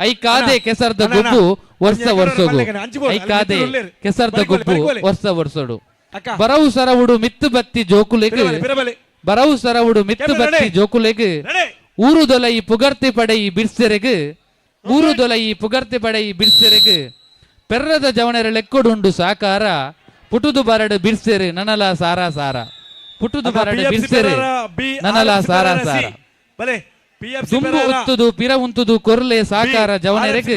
ಐಕಾದೆ ಕೆಸರ್ದ ಗುಬ್ಬು ವರ್ಷ ವರ್ಷಗು ಐಕಾದೆ ಕೆಸರ್ದ ಗುಬ್ಬು ವರ್ಷ ವರ್ಷಡು ಬರವು ಸರವುಡು ಮಿತ್ತು ಬತ್ತಿ ಜೋಕುಲೆಗ್ ಬರವು ಸರವುಡು ಮಿತ್ತು ಬತ್ತಿ ಜೋಕುಲೆಗ್ ಊರುದೊಲ ಈ ಪುಗರ್ತಿ ಪಡೆ ಈ ಬಿರ್ಸೆರೆಗ್ ಊರುದೊಲ ಈ ಪುಗರ್ತಿ ಪಡೆ ಈ ಬಿರ್ಸೆರೆಗ್ ಪೆರ್ರದ ಜವನೆರ ಲೆಕ್ಕೊಡುಂಡು ಸಾಕಾರ ಪುಟುದು ಬರಡು ಬಿರ್ಸೆರು ನನಲ ಸಾರ ಸಾರ ಪುಟುದು ಬರಡು ಬಿರ್ಸೆರು ನನಲ ಸಾರ ಸಾರ ದುಂಬು ಉತ್ತುದು ಪಿರ ಉಂತುದು ಕೊರ್ಲೆ ಸಾಕಾರ ಜವನೆರೆಗ್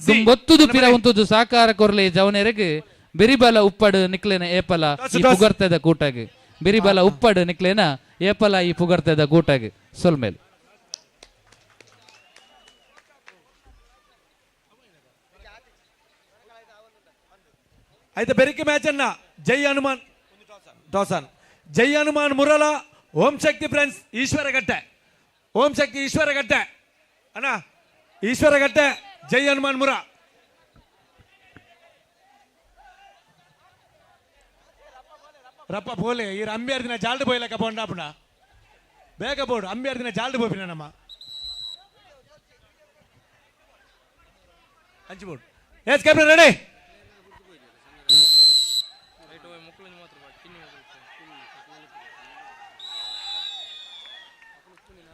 ದುಂಬೊತ್ತುದು ಪಿರ ಉಂತುದು ಸಾಕಾರ ಕೊರ್ಲೆ ಜವನೆರೆಗ್ ಬಿರಿಬಲ ಉಪ್ಪಡು ನಿಕ್ಲೆನ ಏಪಲ ಈ ಪುಗರ್ತದ ಕೂಟಗ್ ಬಿರಿಬಲ ಉಪ್ಪಡು ನಿಕ್ಲೆನ ಏಪಲ ಈ ಪುಗರ್ತದ ಕೂಟಗ್ ಸೊಲ್ಮೇಲ್ అయితే బెరికి మ్యాచ్ అన్న జై హనుమాన్ దోసాన్ జై హనుమాన్ మురళ ఓం శక్తి ఫ్రెండ్స్ ఈశ్వరగట్ట ఓం శక్తి ఈశ్వరగట్ట అన్న ఈశ్వరగట్ట జై హనుమాన్ ముర ರಪ್ಪ ಪೋಲೆ ಈ ಅಂಬ್ಯಾರ್ದಿನ ಜಾಲ್ಡ್ ಪೋಯ್ಲಕ್ಕ ಪೋಂಡಾಪುಣ ಬೇಗ ಬೋಡು ಅಂಬ್ಯಾರ್ದಿನ ಜಾಲ್ಡ್ ಪೋಪಿನಮ್ಮ ಹಂಚಿಬೋಡು ಎಸ್ ಕ್ಯಾಪ್ಟನ್ ರೆಡಿ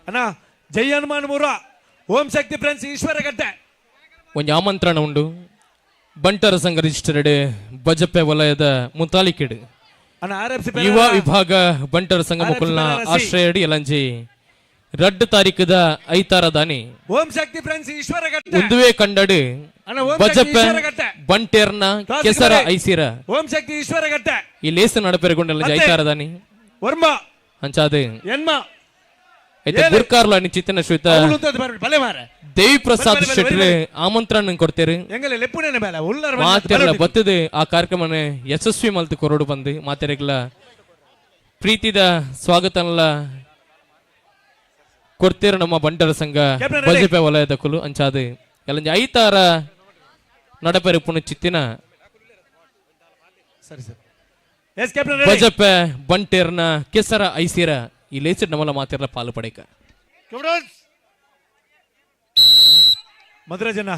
ಅಣ್ಣ ಜೈ ಹನುಮಾನ್ ಮೂರ ಓಂ ಶಕ್ತಿ ಫ್ರೆಂಡ್ಸ್ ಈಶ್ವರಗಟ್ಟೆ ಒಂದು ಆಮಂತ್ರಣ ಉಂಡು ಬಂಟರ ಸಂಘ ರಿಜಿಸ್ಟರ್ಡ್ ಬಜಪೆ ವಲಯದ ಮುತಾಲಿಕೆಡ್ ಯುವ ವಿಭಾಗ ಬಂಟರ ಸಂಘ ಮುಕುಲ್ನ ಆಶ್ರಯ ಅಡಿ ಎಲಂಜಿ ರಡ್ಡು ತಾರೀಕದ ಐತಾರ ದಾನಿ ಓಂ ಶಕ್ತಿ ಫ್ರೆಂಡ್ಸ್ ಈಶ್ವರಗಟ್ಟೆ ಒಂದುವೇ ಕಂಡಡು ಬಜಪೆ ಬಂಟೇರ್ನ ಕೆಸರ ಐಸಿರ ಓಂ ಶಕ್ತಿ ಈಶ್ವರಗಟ್ಟೆ ಈ ಲೇಸ ನಡಪೆರಗೊಂಡಲ್ಲ ಐತಾರ ದಾನಿ ವರ್ಮ ಅಂಚಾದೆ ಎನ್ಮ అయితే గుర్కార్లో అని చిత్తన శ్వేత ದೇವಿ ಪ್ರಸಾದ್ ಶೆಟ್ಟಿ ಆಮಂತ್ರಣ ಕೊಡ್ತೇರಿ ಮಾತೆಲ್ಲ ಬತ್ತದೆ ಆ ಕಾರ್ಯಕ್ರಮನೆ ಯಶಸ್ವಿ ಮಲ್ತು ಕೊರಡು ಬಂದು ಮಾತೆರೆಗ್ಲ ಪ್ರೀತಿದ ಸ್ವಾಗತನಲ್ಲ ಕೊಡ್ತೇರು ನಮ್ಮ ಬಂಟರ ಸಂಘ ಬಜಪೆ ವಲಯದ ಕುಲು ಅಂಚಾದ ಎಲ್ಲ ಐತಾರ ನಡಪೆರೆ ಪುಣ ಚಿತ್ತಿನ ಬಜಪೆ ಬಂಟೇರ್ನ ಕೆಸರ ಐಸಿರ ಈ ಲೇಚರ್ ನಮ್ಮಲ್ಲ ಮಾತಿರಲ್ಲ ಪಾಲು ಪಡೆಕ ಮಧುರಜನ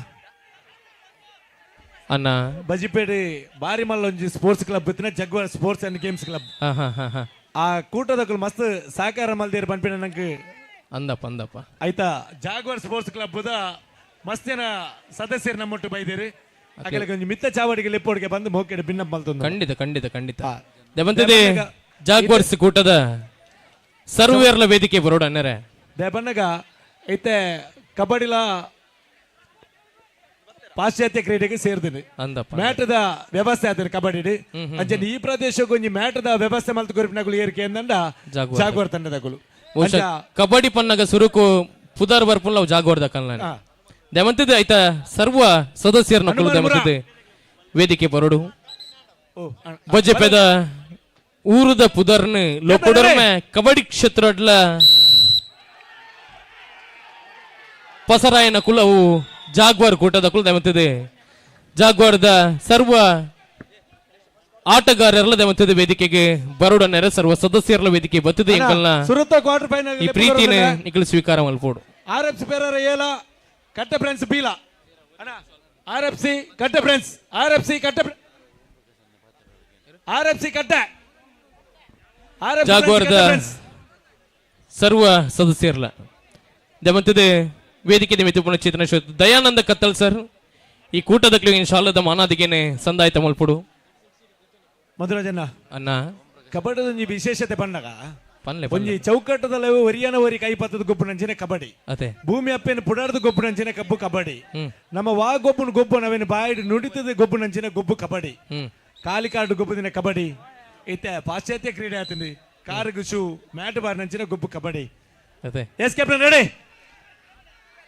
ಅನ್ನ ಬಜಿಪೇಟೆ ಬಾರಿ ಮಲ್ಲೊಂಜಿ ಸ್ಪೋರ್ಟ್ಸ್ ಕ್ಲಬ್ ಇತ್ತಿನ ಜಗ್ವಾರ್ ಸ್ಪೋರ್ಟ್ಸ್ ಅಂಡ್ ಗೇಮ್ಸ್ ಕ್ಲಬ್ ಆ ಕೂಟದಕ್ಕೂ ಮಸ್ತ್ ಸಹಕಾರ ಮಲ್ದೇರು ಪಂಪಿನ ನಂಗೆ ಅಂದಪ್ಪ ಆಯ್ತಾ ಜಾಗ್ವಾರ್ ಸ್ಪೋರ್ಟ್ಸ್ ಕ್ಲಬ್ ದ ಮಸ್ತಿನ ಸದಸ್ಯರು ನಮ್ಮೊಟ್ಟು ಬೈದೇರಿ ಹಾಗೆ ಒಂಜಿ ಮಿತ್ತ ಚಾವಡಿಗೆ ಲೆಪ್ಪೋಡಿಗೆ ಬಂದು ಮೋಕೆಡೆ ಭಿನ್ನಪ್ ಮಲ್ತೊಂದು ಖಂಡಿತ ದೇವಂತದೆ ಜಾಗ್ವಾರ್ಸ್ ಕೂಟದ ಸರ್ವೇರ್ಲ ವೇದಿಕೆ ಬರೋಡ ಅನ್ನರೆ ದೇಬನ್ನಗ ಐತೆ ಕಬಡ್ಡಿಲ ಪಾಶ್ಚಾತ್ಯ ಕ್ರೀಡೆಗೆ ಸೇರ್ತೀನಿ ಮ್ಯಾಟದ ವ್ಯವಸ್ಥೆ ಆದ್ರೆ ಕಬಡ್ಡಿ ಅಂಚೆ ಈ ಪ್ರದೇಶಕ್ಕೆ ಒಂಜಿ ಮ್ಯಾಟದ ವ್ಯವಸ್ಥೆ ಮಲ್ತು ಕೊರಿಪಿನಗಳು ಏರಿಕೆ ಎಂದಂಡ ಜಾಗ್ವಾರ್ ತಂಡದಗಳು ಕಬಡ್ಡಿ ಪನ್ನಗ ಸುರುಕು ಪುದಾರ್ ಬರ್ಪುಲ್ಲ ಜಾಗ್ವಾರ್ ದಕ್ಕಲ್ಲ ದೇವಂತದೆ ಐತ ಸರ್ವ ಸದಸ್ಯರನ್ನ ಕುಲು ದೇವಂತದೆ ವೇದಿಕೆ ಬರೋಡು ಬಜೆಪೆದ ಊರುದ ಪುದರ್ನ ಲೋಕೊಡರ್ಮೆ ಕಬಡ್ಡಿ ಕ್ಷೇತ್ರಡ್ಲ ಪಸರಾಯನ ಕುಲವು ಜಾಗ್ವಾರ್ ಕೂಟದ ಕುಲ ದೇವಂತದೆ ಜಾಗ್ವಾರದ ಸರ್ವ ಆಟಗಾರರೆಲ್ಲ ದೇವಂತದೆ ವೇದಿಕೆಗೆ ಬರೋಡನ್ನೆರೆ ಸರ್ವ ಸದಸ್ಯರಲ್ಲ ವೇದಿಕೆ ಬತ್ತದೆ ಎಂಕಲ್ನ ಸುರತ ಕ್ವಾರ್ಟರ್ ಫೈನಲ್ ಈ ಪ್ರೀತಿನ ನಿಕಲ್ ಸ್ವೀಕಾರ ಮಲ್ಪೋಡು ಆರ್ಎಫ್ಸಿ ಪೇರರ ಏಲ ಕಟ್ಟ ಫ್ರೆಂಡ್ಸ್ ಬೀಲ ಅಣ್ಣ RFC ಕಟ್ಟ ಫ್ರೆಂಡ್ಸ್ RFC ಕಟ್ಟ ಜಾಗ್ವಾರದ ಸರ್ವ ಸದಸ್ಯರಲ್ಲ ದಮಂತದೆ ವೇದಿಕೆ ನಿಮಿತ್ತ ಪುನಶ್ಚೇತನ ಶ್ರೋತ ದಯಾನಂದ ಕತ್ತಲ್ ಸರ್ ಈ ಕೂಟದಕ್ಲು ಶಾಲದ ಮಾನಾದಿಗೆನೆ ಸಂದಾಯಿತ ಮಲ್ಪುಡು ಮಧುರಾಜಣ್ಣ ಅನ್ನ ಕಬಡ್ಡಿ ವಿಶೇಷತೆ ಬಂದಾಗ ಪನ್ಲೆ ಒಂಜಿ ಚೌಕಟ್ಟದಲ್ಲಿ ಒರಿಯನ ಕೈ ಪತ್ತದ ಗೊಬ್ಬು ನಂಚಿನ ಕಬಡ್ಡಿ ಅದೇ ಭೂಮಿ ಅಪ್ಪೇನು ಪುಡಾರ್ದ ಗೊಬ್ಬು ನಂಚಿನ ಕಬ್ಬು ಕಬಡ್ಡಿ ನಮ್ಮ ವಾ ಗೊಬ್ಬನ ಗೊಬ್ಬು ನಾವೇನು ಬಾಯಿಡ್ ನುಡಿತದ ಗೊಬ್ಬು ನಂಚಿನ ಗೊಬ್ಬು ಕಬಡ್ಡಿ ಕಾಲಿಕಾಡು ಗೊಬ್ಬುದಿನ ಕಬಡ್ಡಿ ಇತ್ತೆ ಪಾಶ್ಚಾತ್ಯ ಕ್ರೀಡೆ ಆತಂದಿ ಕಾರು ಶೂ ಮ್ಯಾಟ್ ಬಾರ್ ನಂಚಿನ ಗೊಬ್ಬು ಕಬಡ್ಡಿ ಅದೇ ಎಸ್ ಕ್ಯಾಪ್ಟನ್ ರೆಡಿ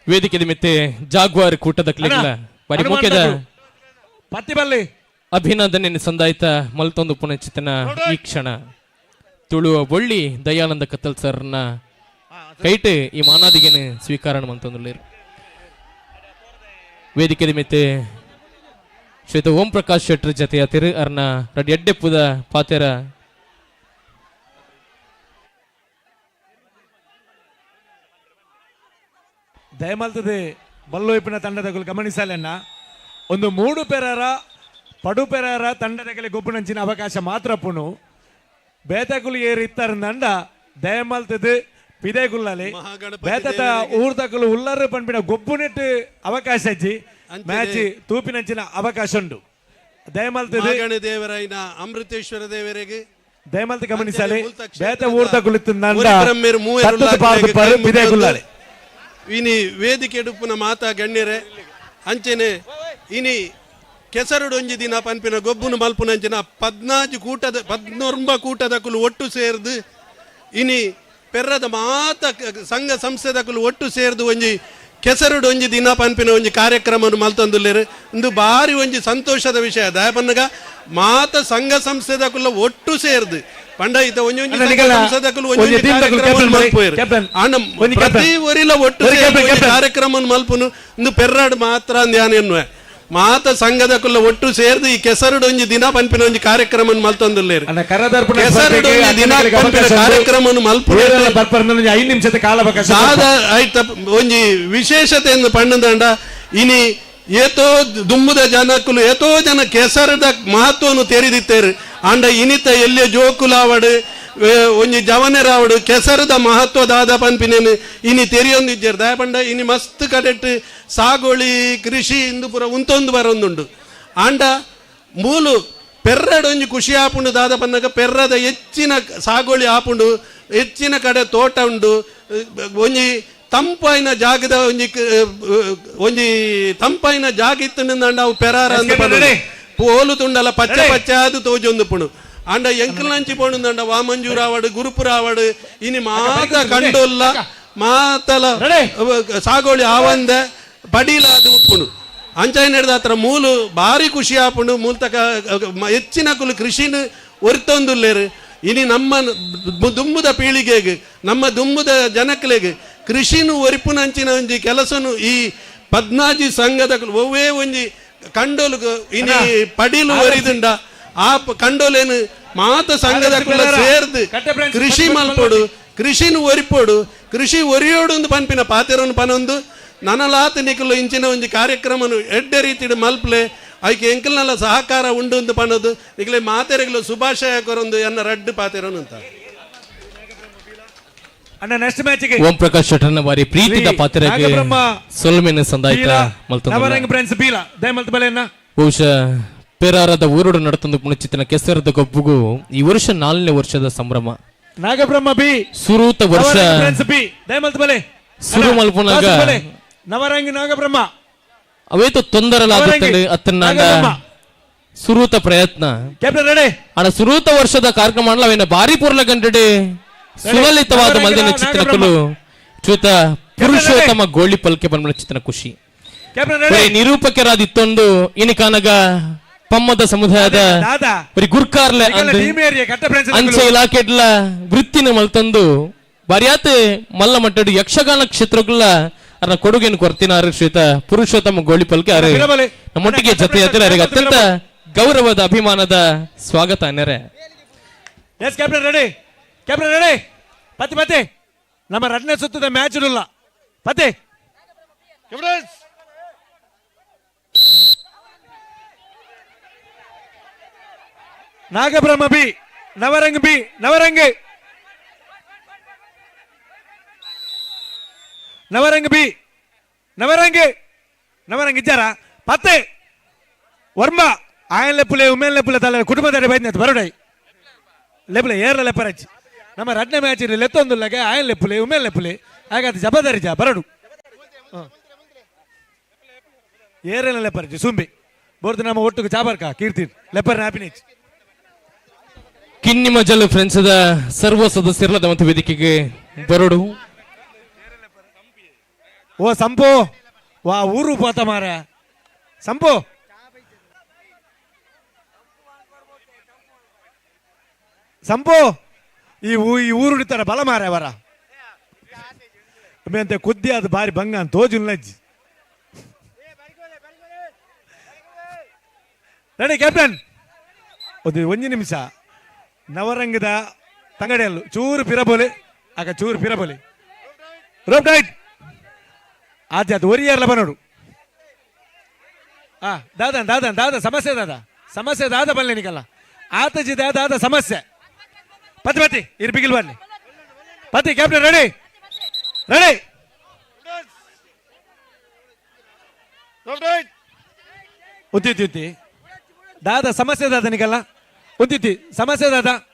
ವೇದಿಕೆ ನಿಮಿತ್ತ ಜಾಗ್ವಾರ್ ಕೂಟದ ಬಾರಿ ಮುಖ್ಯದ ಪತ್ತಿ ಬಲ್ಲಿ ಅಭಿನಂದನೆ ಸಂದಾಯಿತ ಮಲ್ತೊಂದು ಪುನಶ್ಚಿತನ ಈ ಕ್ಷಣ ತುಳುವ ಬೊಳ್ಳಿ ದಯಾನಂದ ಕತ್ತಲ್ ಸರ್ನ ಕೈಟ್ ಈ ಮಾನಾದಿಗೆನೆ ಸ್ವೀಕಾರ ಮಂತೊಂದುಲ್ಲೇರು ವೇದಿಕೆ ನಿಮಿತ್ತ ಶ್ವೇತ ಓಂ ಪ್ರಕಾಶ್ ಶೆಟ್ರ್ ಜತೆಯ ತಿರು ಅರ್ನ ರಡ್ ಎಡ್ಡೆಪ್ಪುದ ಪಾತೆರ ದಯಮಾಲ್ತದೆ ಬಲ್ಲೋಯ್ಪಿನ ತಂಡದ ಗಮನಿಸಲನ್ನ ಒಂದು 3 ಪೆರಾರ ಪಡು ಪೆರಾರ ತಂಡದಗಳಿಗೆ ಗೊಬ್ಬು ನಂಚಿನ ಅವಕಾಶ ಮಾತ್ರ ಪುಣು ಬೇತಗುಲು ಏರಿ ಇತ್ತಾರಂದಂಡ ದಯಮಾಲ್ತದೆ ಪಿದೇಗುಲ್ಲಲಿ ಬೇತದ ಊರ್ದಕಲು ಉಲ್ಲರು ಪಂಪಿನ ಗೊಬ್ಬು ನೆಟ್ಟು ಅವಕಾಶ ಅಜ್ಜಿ ಮ್ಯಾಚ್ ತೂಪಿನಂಚಿನ ಅವಕಾಶ ಉಂಟು ದಯಮಾಲ್ತದೆ ದೇವರಾಯಿನ ಅಮೃತೇಶ್ವರ ದೇವರಿಗೆ ದಯಮಾಲ್ತ ಗಮನಿಸಲಿ ಬೇತ ಊರ್ದಕಲು ಪಿದೇಗುಲ್ಲಲಿ ಇನಿ ವೇದಿಕೆ ಎಡುಪುನ ಮಾತಾ ಗಣ್ಯರೆ ಅಂಚೆನೆ ಇನಿ ಕೆಸರುಡೊಂಜಿ ದಿನ ಪನ್ಪಿನ ಗೊಬ್ಬುನು ಮಲ್ಪುನಂಚಿನ 14 ಕೂಟದಕುಲು ಒಟ್ಟು ಸೇರ್ದು ಇನಿ ಪೆರ್ರದ ಮಾತ ಸಂಘ ಸಂಸ್ಥೆದಕುಲು ಒಟ್ಟು ಸೇರ್ದು ಒಂಜಿ ಕೆಸರುಡೊಂಜಿ ದಿನ ಪನ್ಪಿನ ಒಂಜಿ ಕಾರ್ಯಕ್ರಮ ಮಲ್ತೊಂದುಲ್ಲೇರು ಇಂದು ಬಾರಿ ಒಂಜಿ ಸಂತೋಷದ ವಿಷಯ ದಯಪನ್ನಗ ಮಾತ ಸಂಘ ಸಂಸ್ಥೆದಕುಲ ಒಟ್ಟು ಸೇರ್ದು ಪಂಡಾಯಿತ ಒಂಜೊಂಜಿ ಸಂಸದಕುಲು ಒಂಜೊಂಜಿ ಕಾರ್ಯಕ್ರಮ ಮಲ್ಪುವೆರು ಪ್ರತಿ ಒರಿಲ ಒಟ್ಟು ಸೇರಿ ಕಾರ್ಯಕ್ರಮ ಮಲ್ಪುನು ಇಂದು ಪೆರ್ರಾಡು ಮಾತ್ರ ಧ್ಯಾನ ಎನ್ನುವೆ ಮಾತ ಸಂಘದಕುಲ್ಲ ಒಟ್ಟು ಸೇರ್ದು ಈ ಕೆಸರುಡೊಂಜಿ ದಿನ ಪನ್ಪಿನ ಒಂಜಿ ಕಾರ್ಯಕ್ರಮ ಮಲ್ತೊಂದುಲ್ಲೇರು ಕೆಸರುಡೊಂಜಿ ದಿನ ಪನ್ಪಿನ ಕಾರ್ಯಕ್ರಮ ಮಲ್ಪುವೆರು 5 ನಿಮಿಷದ ಕಾಲಾವಕಾಶ ಆಯ್ತ ಒಂಜಿ ವಿಶೇಷತೆ ಎಂದು ಪಣ್ಣದಂಡ ಇನಿ ಏತೋ ದುಮ್ಮುದ ಜನಕ್ಕಲು ಏತೋ ಜನ ಕೆಸರದ ಮಹತ್ವವನ್ನು ತೆರೆದಿತ್ತೇರು ಅಂಡ ಇನಿತ ಎಲ್ಲಿಯ ಜೋಕುಲಾವಡು ಒಂಜಿ ಜವನೆರಾವಡು ಕೆಸರದ ಮಹತ್ವದಾದ ಪನ್ಪಿನೇನು ಇನಿ ತೆರೆಯೊಂದಿದ್ದೇರು ದಯಪಂಡ ಇನಿ ಮಸ್ತ್ ಕಡೆಟ್ ಸಾಗೋಳಿ ಕೃಷಿ ಇಂದು ಪುರ ಉಂತೊಂದು ಬರೊಂದುಂಡು ಆಂಡ ಮೂಲು ಪೆರ್ರಡೊಂಜಿ ಖುಷಿ ಆಪುಂಡು ದಾದ ಪನ್ನಗ ಪೆರ್ರದ ಹೆಚ್ಚಿನ ಸಾಗೋಳಿ ಆಪುಂಡು ಹೆಚ್ಚಿನ ಕಡೆ ತೋಟ ಉಂಡು ಒಂಜಿ ತಂಪಾಯಿನ ಜಾಗದ ಒಂಜಿ ತಂಪಾಯಿನ ಜಾಗ ಇತ್ತು ಅವು ಪೆರಾರ ಅಂತ ಪೋಲು ತುಂಡಲ ಪಚ್ಚ ಪಚ್ಚ ಅದು ತೋಜೊಂದು ಪುಣು ಅಂಡ ಎಂಕಲ್ನಂಚಿ ಪೋಣುಂದಂಡ ವಾಮಂಜೂರಾವಡು ಗುರುಪುರಾವಡು ಇನಿ ಮಾತ ಕಂಡೊಲ್ಲ ಮಾತಲ ಸಾಗೋಳಿ ಆವಂದ ಪಡೀಲಾದ ಉಪ್ಪುಣು ಅಂಚಾಯನ ಹಿಡ್ದ ಹತ್ರ ಮೂಲು ಭಾರಿ ಖುಷಿ ಆಪುಂಡು ಮೂಲತಕ ಹೆಚ್ಚಿನ ಕುಲು ಕೃಷಿನ ಒರ್ತೊಂದುಲ್ಲೇರು ಇನಿ ನಮ್ಮ ದುಮ್ಮುದ ಪೀಳಿಗೆಗೆ ನಮ್ಮ ದುಮ್ಮುದ ಜನಕ್ಲೆಗೆ ಕೃಷಿನು ಒರಿಪುನಂಚಿನ ಒಂಜಿ ಕೆಲಸನು ಈ 14 ಸಂಘದ ಒವ್ವೇ ಒಂಜಿ ಕಂಡೋಲು ಇನಿ ಪಡೀಲು ಒರಿದುಂಡ ಆ ಕಂಡೋಲೇನು ಮಾತ ಸಂಘದ ಕುಲ ಸೇರ್ದು ಕೃಷಿ ಮಲ್ಪೋಡು ಕೃಷಿನು ಒರಿಪೋಡು ಕೃಷಿ ಒರಿಯೋಡು ಒಂದು ಪನ್ಪಿನ ಪಾತೆರನ್ನು ಪನೊಂದು ನನಲಾತ ನಿಕಲು ಇಂಚಿನ ಒಂಜಿ ಕಾರ್ಯಕ್ರಮನು ಎಡ್ಡೆ ರೀತಿಡು ಮಲ್ಪಲೆ ಅದಕ್ಕೆ ಎಂಕಲ್ನೆಲ್ಲ ಸಹಕಾರ ಉಂಡು ಅಂತ ಪನ್ನೋದು ನಿಕಲೆ ಮಾತೆರೆಗಳು ಶುಭಾಶಯ ಕೊರೊಂದು ಎನ್ನ ರಡ್ಡು ಪಾತೆರನು ಅಂತ ಅಣ್ಣ ನೆಕ್ಸ್ಟ್ ಮ್ಯಾಚ್ಗೆ ಓಂ ಪ್ರಕಾಶ್ ಶೆಟ್ಟರ್ನ ಬಾರಿ ಪ್ರೀತಿದ ಪಾತ್ರಕ್ಕೆ ಸೊಲ್ಮೆನ ಸಂದಾಯಿತ ನವರಂಗ ಫ್ರೆಂಡ್ಸ್ ಬೀಲ ದಯಮಲ್ತ ಬಲೆಯನ್ನ ಬಹುಶಃ ಪೆರಾರದ ಊರುಡು ನಡತೊಂದು ಪುಣಚಿತ್ತಿನ ಕೆಸರದ ಗೊಬ್ಬುಗೂ ಈ ವರ್ಷ 4ನೇ ವರ್ಷದ ಸಂಭ್ರಮ ನಾಗಬ್ರಹ್ಮ ಬಿ ಸುರೂತ ವರ್ಷ ಫ್ರೆಂಡ್ಸ್ ಬಿ ದಯಮಲ್ತ ಬಲೆ ಸುರು ಮಲ್ಪುನಾಗ ನವರಂಗಿ ನಾಗಬ್ರಹ್ಮ ಅವೇತು ತೊಂದರಲಾಗುತ್ತದೆ ಅತ್ತನ್ನ ಸುರೂತ ಪ್ರಯತ್ನ ಅಣ್ಣ ಸುರೂತ ವರ್ಷದ ಕಾರ್ಯಕ್ರಮ ಅವೇನ ಭಾರಿ ಪೂರ್ಲ ಗಂಟೆ ಸುಲಲಿತವಾದ ಮಲ್ದಿನ ಚಿತ್ರಕಲು ಚೂತ ಪುರುಷೋತ್ತಮ ಗೋಳಿ ಪಲ್ಕೆ ಬಂದ ಚಿತ್ರ ಖುಷಿ ನಿರೂಪಕರಾದಿತ್ತೊಂದು ಇನಿಕಾನಗ ಪಮ್ಮದ ಸಮುದಾಯದ ಬರೀ ಗುರ್ಕಾರ್ಲೆ ಅಂಚೆ ಇಲಾಖೆಡ್ಲ ವೃತ್ತಿನ ಮಲ್ತಂದು ಬರಿಯಾತ ಮಲ್ಲ ಮಟ್ಟಡು ಯಕ್ಷಗಾನ ಕ್ಷೇತ್ರಗಳ ಅನ್ನ ಕೊಡುಗೆಯನ್ನು ಕೊರ್ತಿನಾರ ಶ್ರೀತ ಪುರುಷೋತ್ತಮ ಗೋಳಿ ಪಲ್ಕೆ ಅರೆ ನಮ್ಮೊಟ್ಟಿಗೆ ಜೊತೆ ಅವರಿಗೆ ಅತ್ಯಂತ ಗೌರವದ ಅಭಿಮಾನದ ಸ್ವಾಗತ ಅನ್ನರೆ ಕ್ಯಾಪ್ಟನ್ ರೆಡಿ ಪತಿ ನಮ್ಮ 2ನೇ ಸುತ್ತದ ಮ್ಯಾಚ್ ಇಲ್ಲ ಪತಿ Nagabrahma B Navrang B Navrang Navrang B Navrang Navrang ಇದ್ದಾರ 10 ವರ್ಮ ಆಯನ್ ಲೆಪ್ಪುಲೆ ಉಮೇನ್ ಲೆಪ್ಪುಲೆ ತಲೆ ಕುಟುಂಬದ ಬೈದ್ನ ಬರೋಡೈ ಲೆಪ್ಪುಲೆ ಏರ್ಲ ಲೆಪ್ಪರಚ್ಚಿ ನಮ್ಮ ರಡ್ನೆ ಮ್ಯಾಚ್ ಲೆತ್ತೊಂದುಲ್ಲಾಗ ಆಯನ್ ಲೆಪ್ಪುಲೆ ಉಮೇನ್ ಲೆಪ್ಪುಲೆ ಹಾಗಾದ್ರೆ ಜಬದಾರಿ ಜಾ ಬರಡು ಏರೆಲ್ಲ ಲೆಪ್ಪರಚ್ಚಿ ಸುಂಬಿ ಬೋರ್ದು ನಮ್ಮ ಒಟ್ಟಿಗೆ ಚಾಬರ್ಕ ಕೀರ್ತಿ ಲೆಪ್ಪರ್ ಹ್ಯಾಪಿನೆಚ್ ಕಿನ್ನಿ ಮಜಲ್ ಫ್ರೆಂಡ್ಸ್ ಸರ್ವ ಸದಸ್ಯರ ಮತ್ತು ವೇದಿಕೆಗೆ ಬರೋಡು ಓ ಸಂಪು ವಾ ಊರು ಪೋತ ಮಾರ ಸಂಪು ಸಂಪು ಈ ಊರು ಹಿಡಿತಾರ ಬಲ ಮಾರ ಅವರ ಅಂತ ಕುದ್ದಿ ಅದು ಬಾರಿ ಬಂಗ ಅಂತ ತೋಜುಲ್ಲಜ್ಜಿ ರೆಡಿ ಕ್ಯಾಪ್ಟನ್ ಒಂದು ನಿಮಿಷ ನವರಂಗದ ತಂಗಡಿಯಲ್ಲು ಚೂರು ಪಿರಬೋಲೆ ಆಗ ಚೂರು ಪಿರಬೋಲೆ ರೋಪ್ ಟೈಟ್ ಆಚೆ ಅದು ಒರಿಯರ್ಲ ಬನೋಡು ದಾದ ಸಮಸ್ಯೆ ದಾದ ಬಲ್ಲೆ ನಿಕಲ್ಲ ಆತಜಿ ದಾದ ಸಮಸ್ಯೆ ಪತಿ ಇರ್ ಬಿಗಿಲ್ ಬರ್ಲಿ ಪತಿ ಕ್ಯಾಪ್ಟನ್ ರೆಡಿ ಉತ್ತಿ ದಾದ ಸಮಸ್ಯೆ ದಾದ ನಿಕಲ್ಲ ಉತ್ತಿ ಸಮಸ್ಯೆ ದಾದ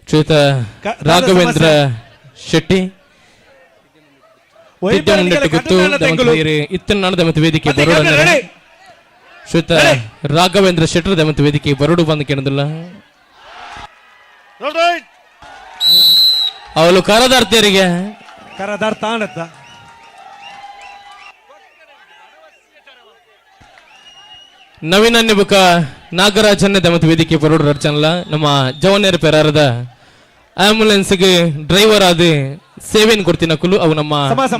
ಶ್ರೀಯುತ ರಾಘವೇಂದ್ರ ಶೆಟ್ಟಿ ವೇದಿಕೆ ಬರೋಡು ಶ್ರೀಯುತ ರಾಘವೇಂದ್ರ ಶೆಟ್ಟರ್ ಮತ್ತು ವೇದಿಕೆ ಬರೋಡು ಬಂದು ಕೇಳೋದಿಲ್ಲ ಅವಳು ಕರದಾರ್ತಿಯರಿಗೆ ಕರದಾರ್ಥ ಆನತ್ತ ನವೀನ ನಿಬುಕ ನಾಗರಾಜನ್ನ ಮತ್ತು ವೇದಿಕೆ ಬರೋಡು ರಚನಲ್ಲ ನಮ್ಮ ಜವನೇರ ಪೆರಾರದ ಆಂಬುಲೆನ್ಸ್ಗೆ ಡ್ರೈವರ್ ಆದ ಸೇವೆಯನ್ನು ಕೊಡ್ತೀನಿ ಕುಲು ಅವು ನಮ್ಮ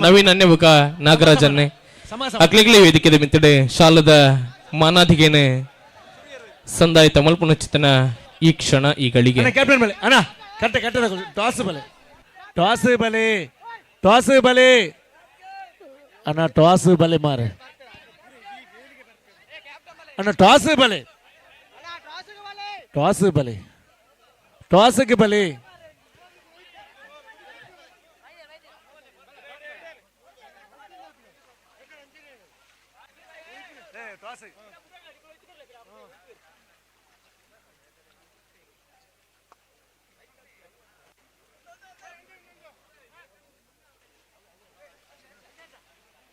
ನವೀನ ಅನ್ನೆಬುಕ ನಾಗರಾಜನ್ನೇ ಅಕ್ಲಿಗ್ಲಿ ವೇದಿಕೆ ಮಿತ್ತಡೆ ಶಾಲದ ಮಾನಾಧಿಗೇನೆ ಸಂದಾಯ ತಮಲ್ಪುನ ಚಿತ್ತನ ಈ ಕ್ಷಣ ಈ ಗಳಿಗೆ ಕ್ಯಾಪ್ಟನ್ ಬಲೆ ಅಣ್ಣ ಕಟ್ಟ ಟಾಸ್ ಬಲೆ ಅಣ್ಣ ಟಾಸ್ ಬಲೆ ಮಾರೆ ಅಣ್ಣ ಟಾಸ್ಗೆ ಬಲೆ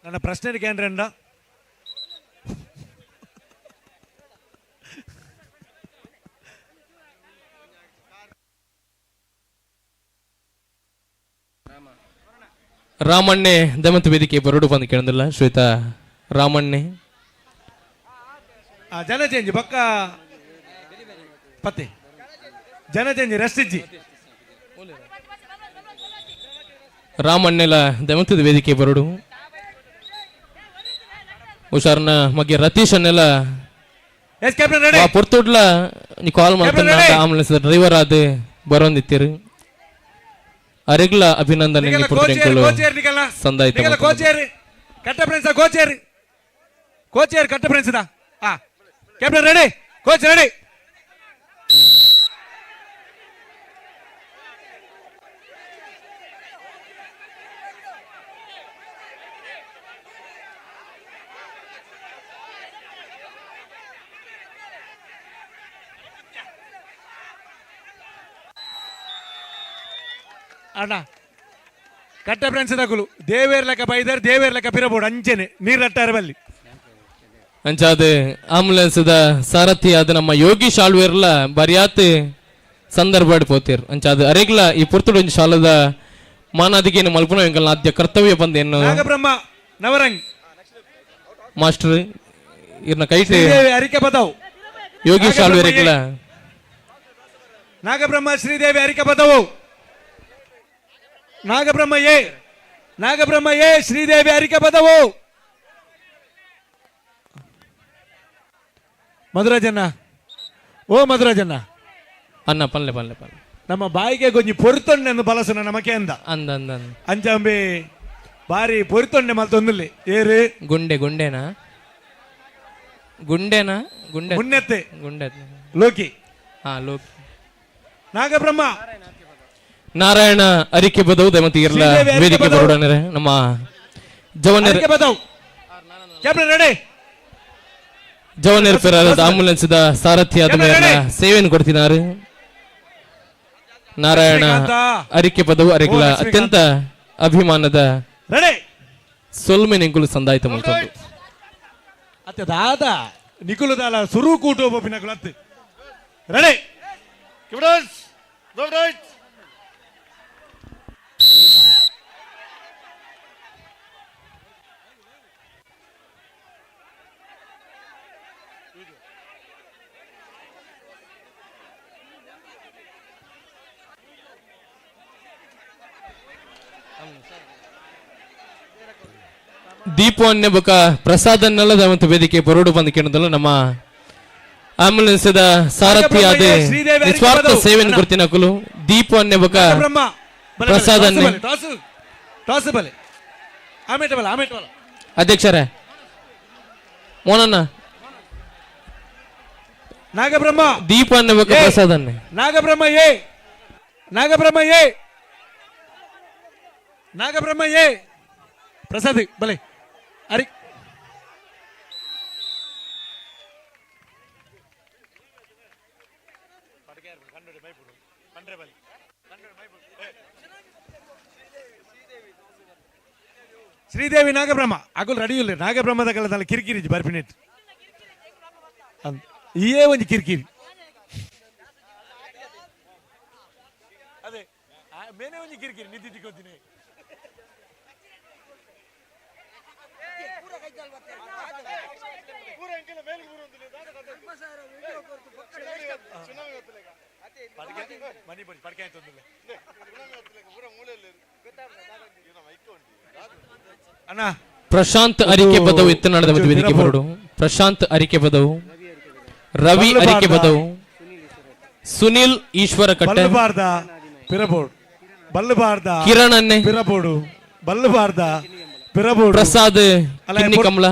ನನ್ನ ಪ್ರಶ್ನೆ ಕೇಂದ್ರಂಡ ರಾಮಣ್ಣೆ ದಮಂತ ವೇದಿಕೆ ಬರೋಡು ಬಂದು ಕೇಳೋದಿಲ್ಲ ಶ್ವೇತಾ ರಾಮಣ್ಣೆ ಜನ ಚೇಂಜ್ ಪಕ್ಕ ಪತ್ತೆ ಜನ ಚೇಂಜ್ ರೆಸ್ಟಿಜ್ಜಿ ರಾಮಣ್ಣೆಲ ದಮಂತದ ವೇದಿಕೆ ಬರೋಡು ಹುಷಾರ್ನ ಮಗೆ ರತೀಶ್ ಅನ್ನೆಲ್ಲ ಪುರ್ತುಡ್ಲ ನೀ ಕಾಲ್ ಮಾಡ್ತಾನೆ ಆಂಬುಲೆನ್ಸ್ ಡ್ರೈವರ್ ಆದ ಬರೋಂದಿತ್ತೀರಿ ಅರೆಗ್ಲ ಅಭಿನಂದನೆ ಸಂದಾಯ ಕಟ್ಟ ಫ್ರೆಂಡ್ಸ್ ಕೋಚೇರಿ ಕಟ್ಟ friends captain ready coach ready ಅಣ್ಣ ಕಟ್ಟ ಫ್ರೆಂಡ್ಸ್ ತಗುಲು ದೇವೇರ್ ಲೆಕ್ಕ ಬೈದರ್ ದೇವೇರ್ ಲೆಕ್ಕ ಪಿರಬೋಡು ಅಂಚೆನೆ ನೀರಟ್ಟಾರ ಬಲ್ಲಿ ಅಂಚಾದ ಆಂಬುಲೆನ್ಸ್ ಸಾರಥಿ ಆದ ನಮ್ಮ ಯೋಗಿ ಶಾಳ್ವೇರ್ಲ ಬರಿಯಾತ್ ಸಂದರ್ಭ ಪೋತೀರ್ ಅಂಚಾದ ಅರೆಗ್ಲ ಈ ಪುರ್ತುಡು ಶಾಲದ ಮಾನಾದಿಗೇನು ಮಲ್ಪನ ಎಂಕಲ್ನ ಆದ್ಯ ಕರ್ತವ್ಯ ಬಂದೇನು ನಾಗಬ್ರಹ್ಮ ನವರಂಗ್ ಮಾಸ್ಟರ್ ಇರ್ನ ಕೈಟೆ ಅರಿಕೆ ಬದವು ಯೋಗಿ ಶಾಳ್ವೇರ್ಲ ನಾಗಬ್ರಹ್ಮ ಶ್ರೀದೇವಿ ಅರಿಕೆ ಬದವು ನಾಗಬ್ರಹ್ಮ ಎ ಶ್ರೀದೇವಿ ಅರಿಕೆ ಬದವು ಮಧುರಾಜನ್ನ ಅನ್ನ ಪಲ್ಲೆ ನಮ್ಮ ಬಾಯಿಗೆ ಕೊಂಚ ಪೊರ್ತೊಂಡೆ ಬಲಸನ ನಮಕೆ ಅಂದ ಅಂಚಂಬಿ ಬಾರಿ ಪೊರ್ತೊಂಡೆ ಮಲ್ತೊಂದುಲ್ಲಿ ಏರು ಗುಂಡೆನಾ ಗುಂಡೆನಾ ಗುಂಡೆ ಮುನ್ನೆತ್ತೆ ಗುಂಡೆ ಲೋಕಿ ಹಾ ಲೋಕಿ ನಾಗಬ್ರಹ್ಮ ನಾರಾಯಣ ಅರಿಕೆ ಬದವು ದಮತಿ ಇರಲ ವೇದಿಕೆ ಬರೋಡನೆ ನಮ್ಮ ಜವನರ್ ಕ್ಯಾಪ್ಟನ್ ರೆಡಿ ಜವನರ್ ಪೆರಾರದ ಆಂಬುಲೆನ್ಸ್ ಸಾರಥಿಯಾದ ಮೇಲಿನ ಸೇವೆಯನ್ನು ಕೊಡ್ತಿದ್ದಾರೆ ನಾರಾಯಣ ಅರಿಕೆ ಪದವು ಅರಿಕಲ ಅತ್ಯಂತ ಅಭಿಮಾನದ ಸೊಲ್ಮೆ ನಿಂಕುಲು ಸಂದಾಯಿತ ಮುಲ್ತೊಂದು ಅತ್ತೆ ದಾದ ನಿಕುಲು ದಾಲ ಸುರು ಕೂಟು ಒಬ್ಬ ನಕುಲು ಅತ್ತೆ ರೆಡಿ ದೀಪವನ್ನೇ ಬೊಕ ಪ್ರಸಾದನ್ನೆಲ್ಲದ ಮತ್ತು ವೇದಿಕೆ ಬರೋಡು ಬಂದು ಕೇಳೋದಲ್ಲ ನಮ್ಮ ಆಂಬುಲೆನ್ಸ್ ಸಾರಥಿಯಾದ ನಿಸ್ವಾರ್ಥ ಸೇವೆಯನ್ನು ಗುರುತಿನ ಕುಲು ದೀಪವನ್ನೇ ಬೊಕ ಪ್ರಸಾದನ್ನೇ ಅಧ್ಯಕ್ಷರೇ ಮೋನಣ್ಣ ನಾಗಬ್ರಹ್ಮ ದೀಪವನ್ನೇ ಬೊಕ ಪ್ರಸಾದನ್ನೇ ನಾಗಬ್ರಹ್ಮ ಏ ನಾಗಬ್ರಹ್ಮ ಏ ಪ್ರಸಾದ್ ಬಲೆ ಅರಿ ಶ್ರೀದೇವಿ ನಾಗಬ್ರಹ್ಮ ಅಗುಲ್ ರೆಡಿ ಇಲ್ಲ ನಾಗಬ್ರಹ್ಮದ ಕಾಲದಲ್ಲಿ ಕಿರಿಕಿರಿ ಬರ್ಪಿನೆಟ್ ಇಯೇ ಒಂದು ಕಿರಿಕಿರಿ ಅದೇ ಮೇನೆ ಒಂದು ಕಿರಿಕಿರಿ ನಿದ್ದೆ ತಿಕ್ಕೋತೀನಿ ಪ್ರಶಾಂತ್ ಅರಿಕೆ ಬದವು ಎತ್ತು ನಡೆದ ವೇದಿಕೆ ಬರೋಡು ಪ್ರಶಾಂತ್ ಅರಿಕೆ ಬದವು ರವಿ ಅರಿಕೆ ಬದವು ಸುನಿಲ್ ಈಶ್ವರ ಕಟ್ಟೆ ಕಿರಣ್ ಅನ್ನೆ ಪ್ರಸಾದ್ ಕಿನ್ನಿ ಕಮಲ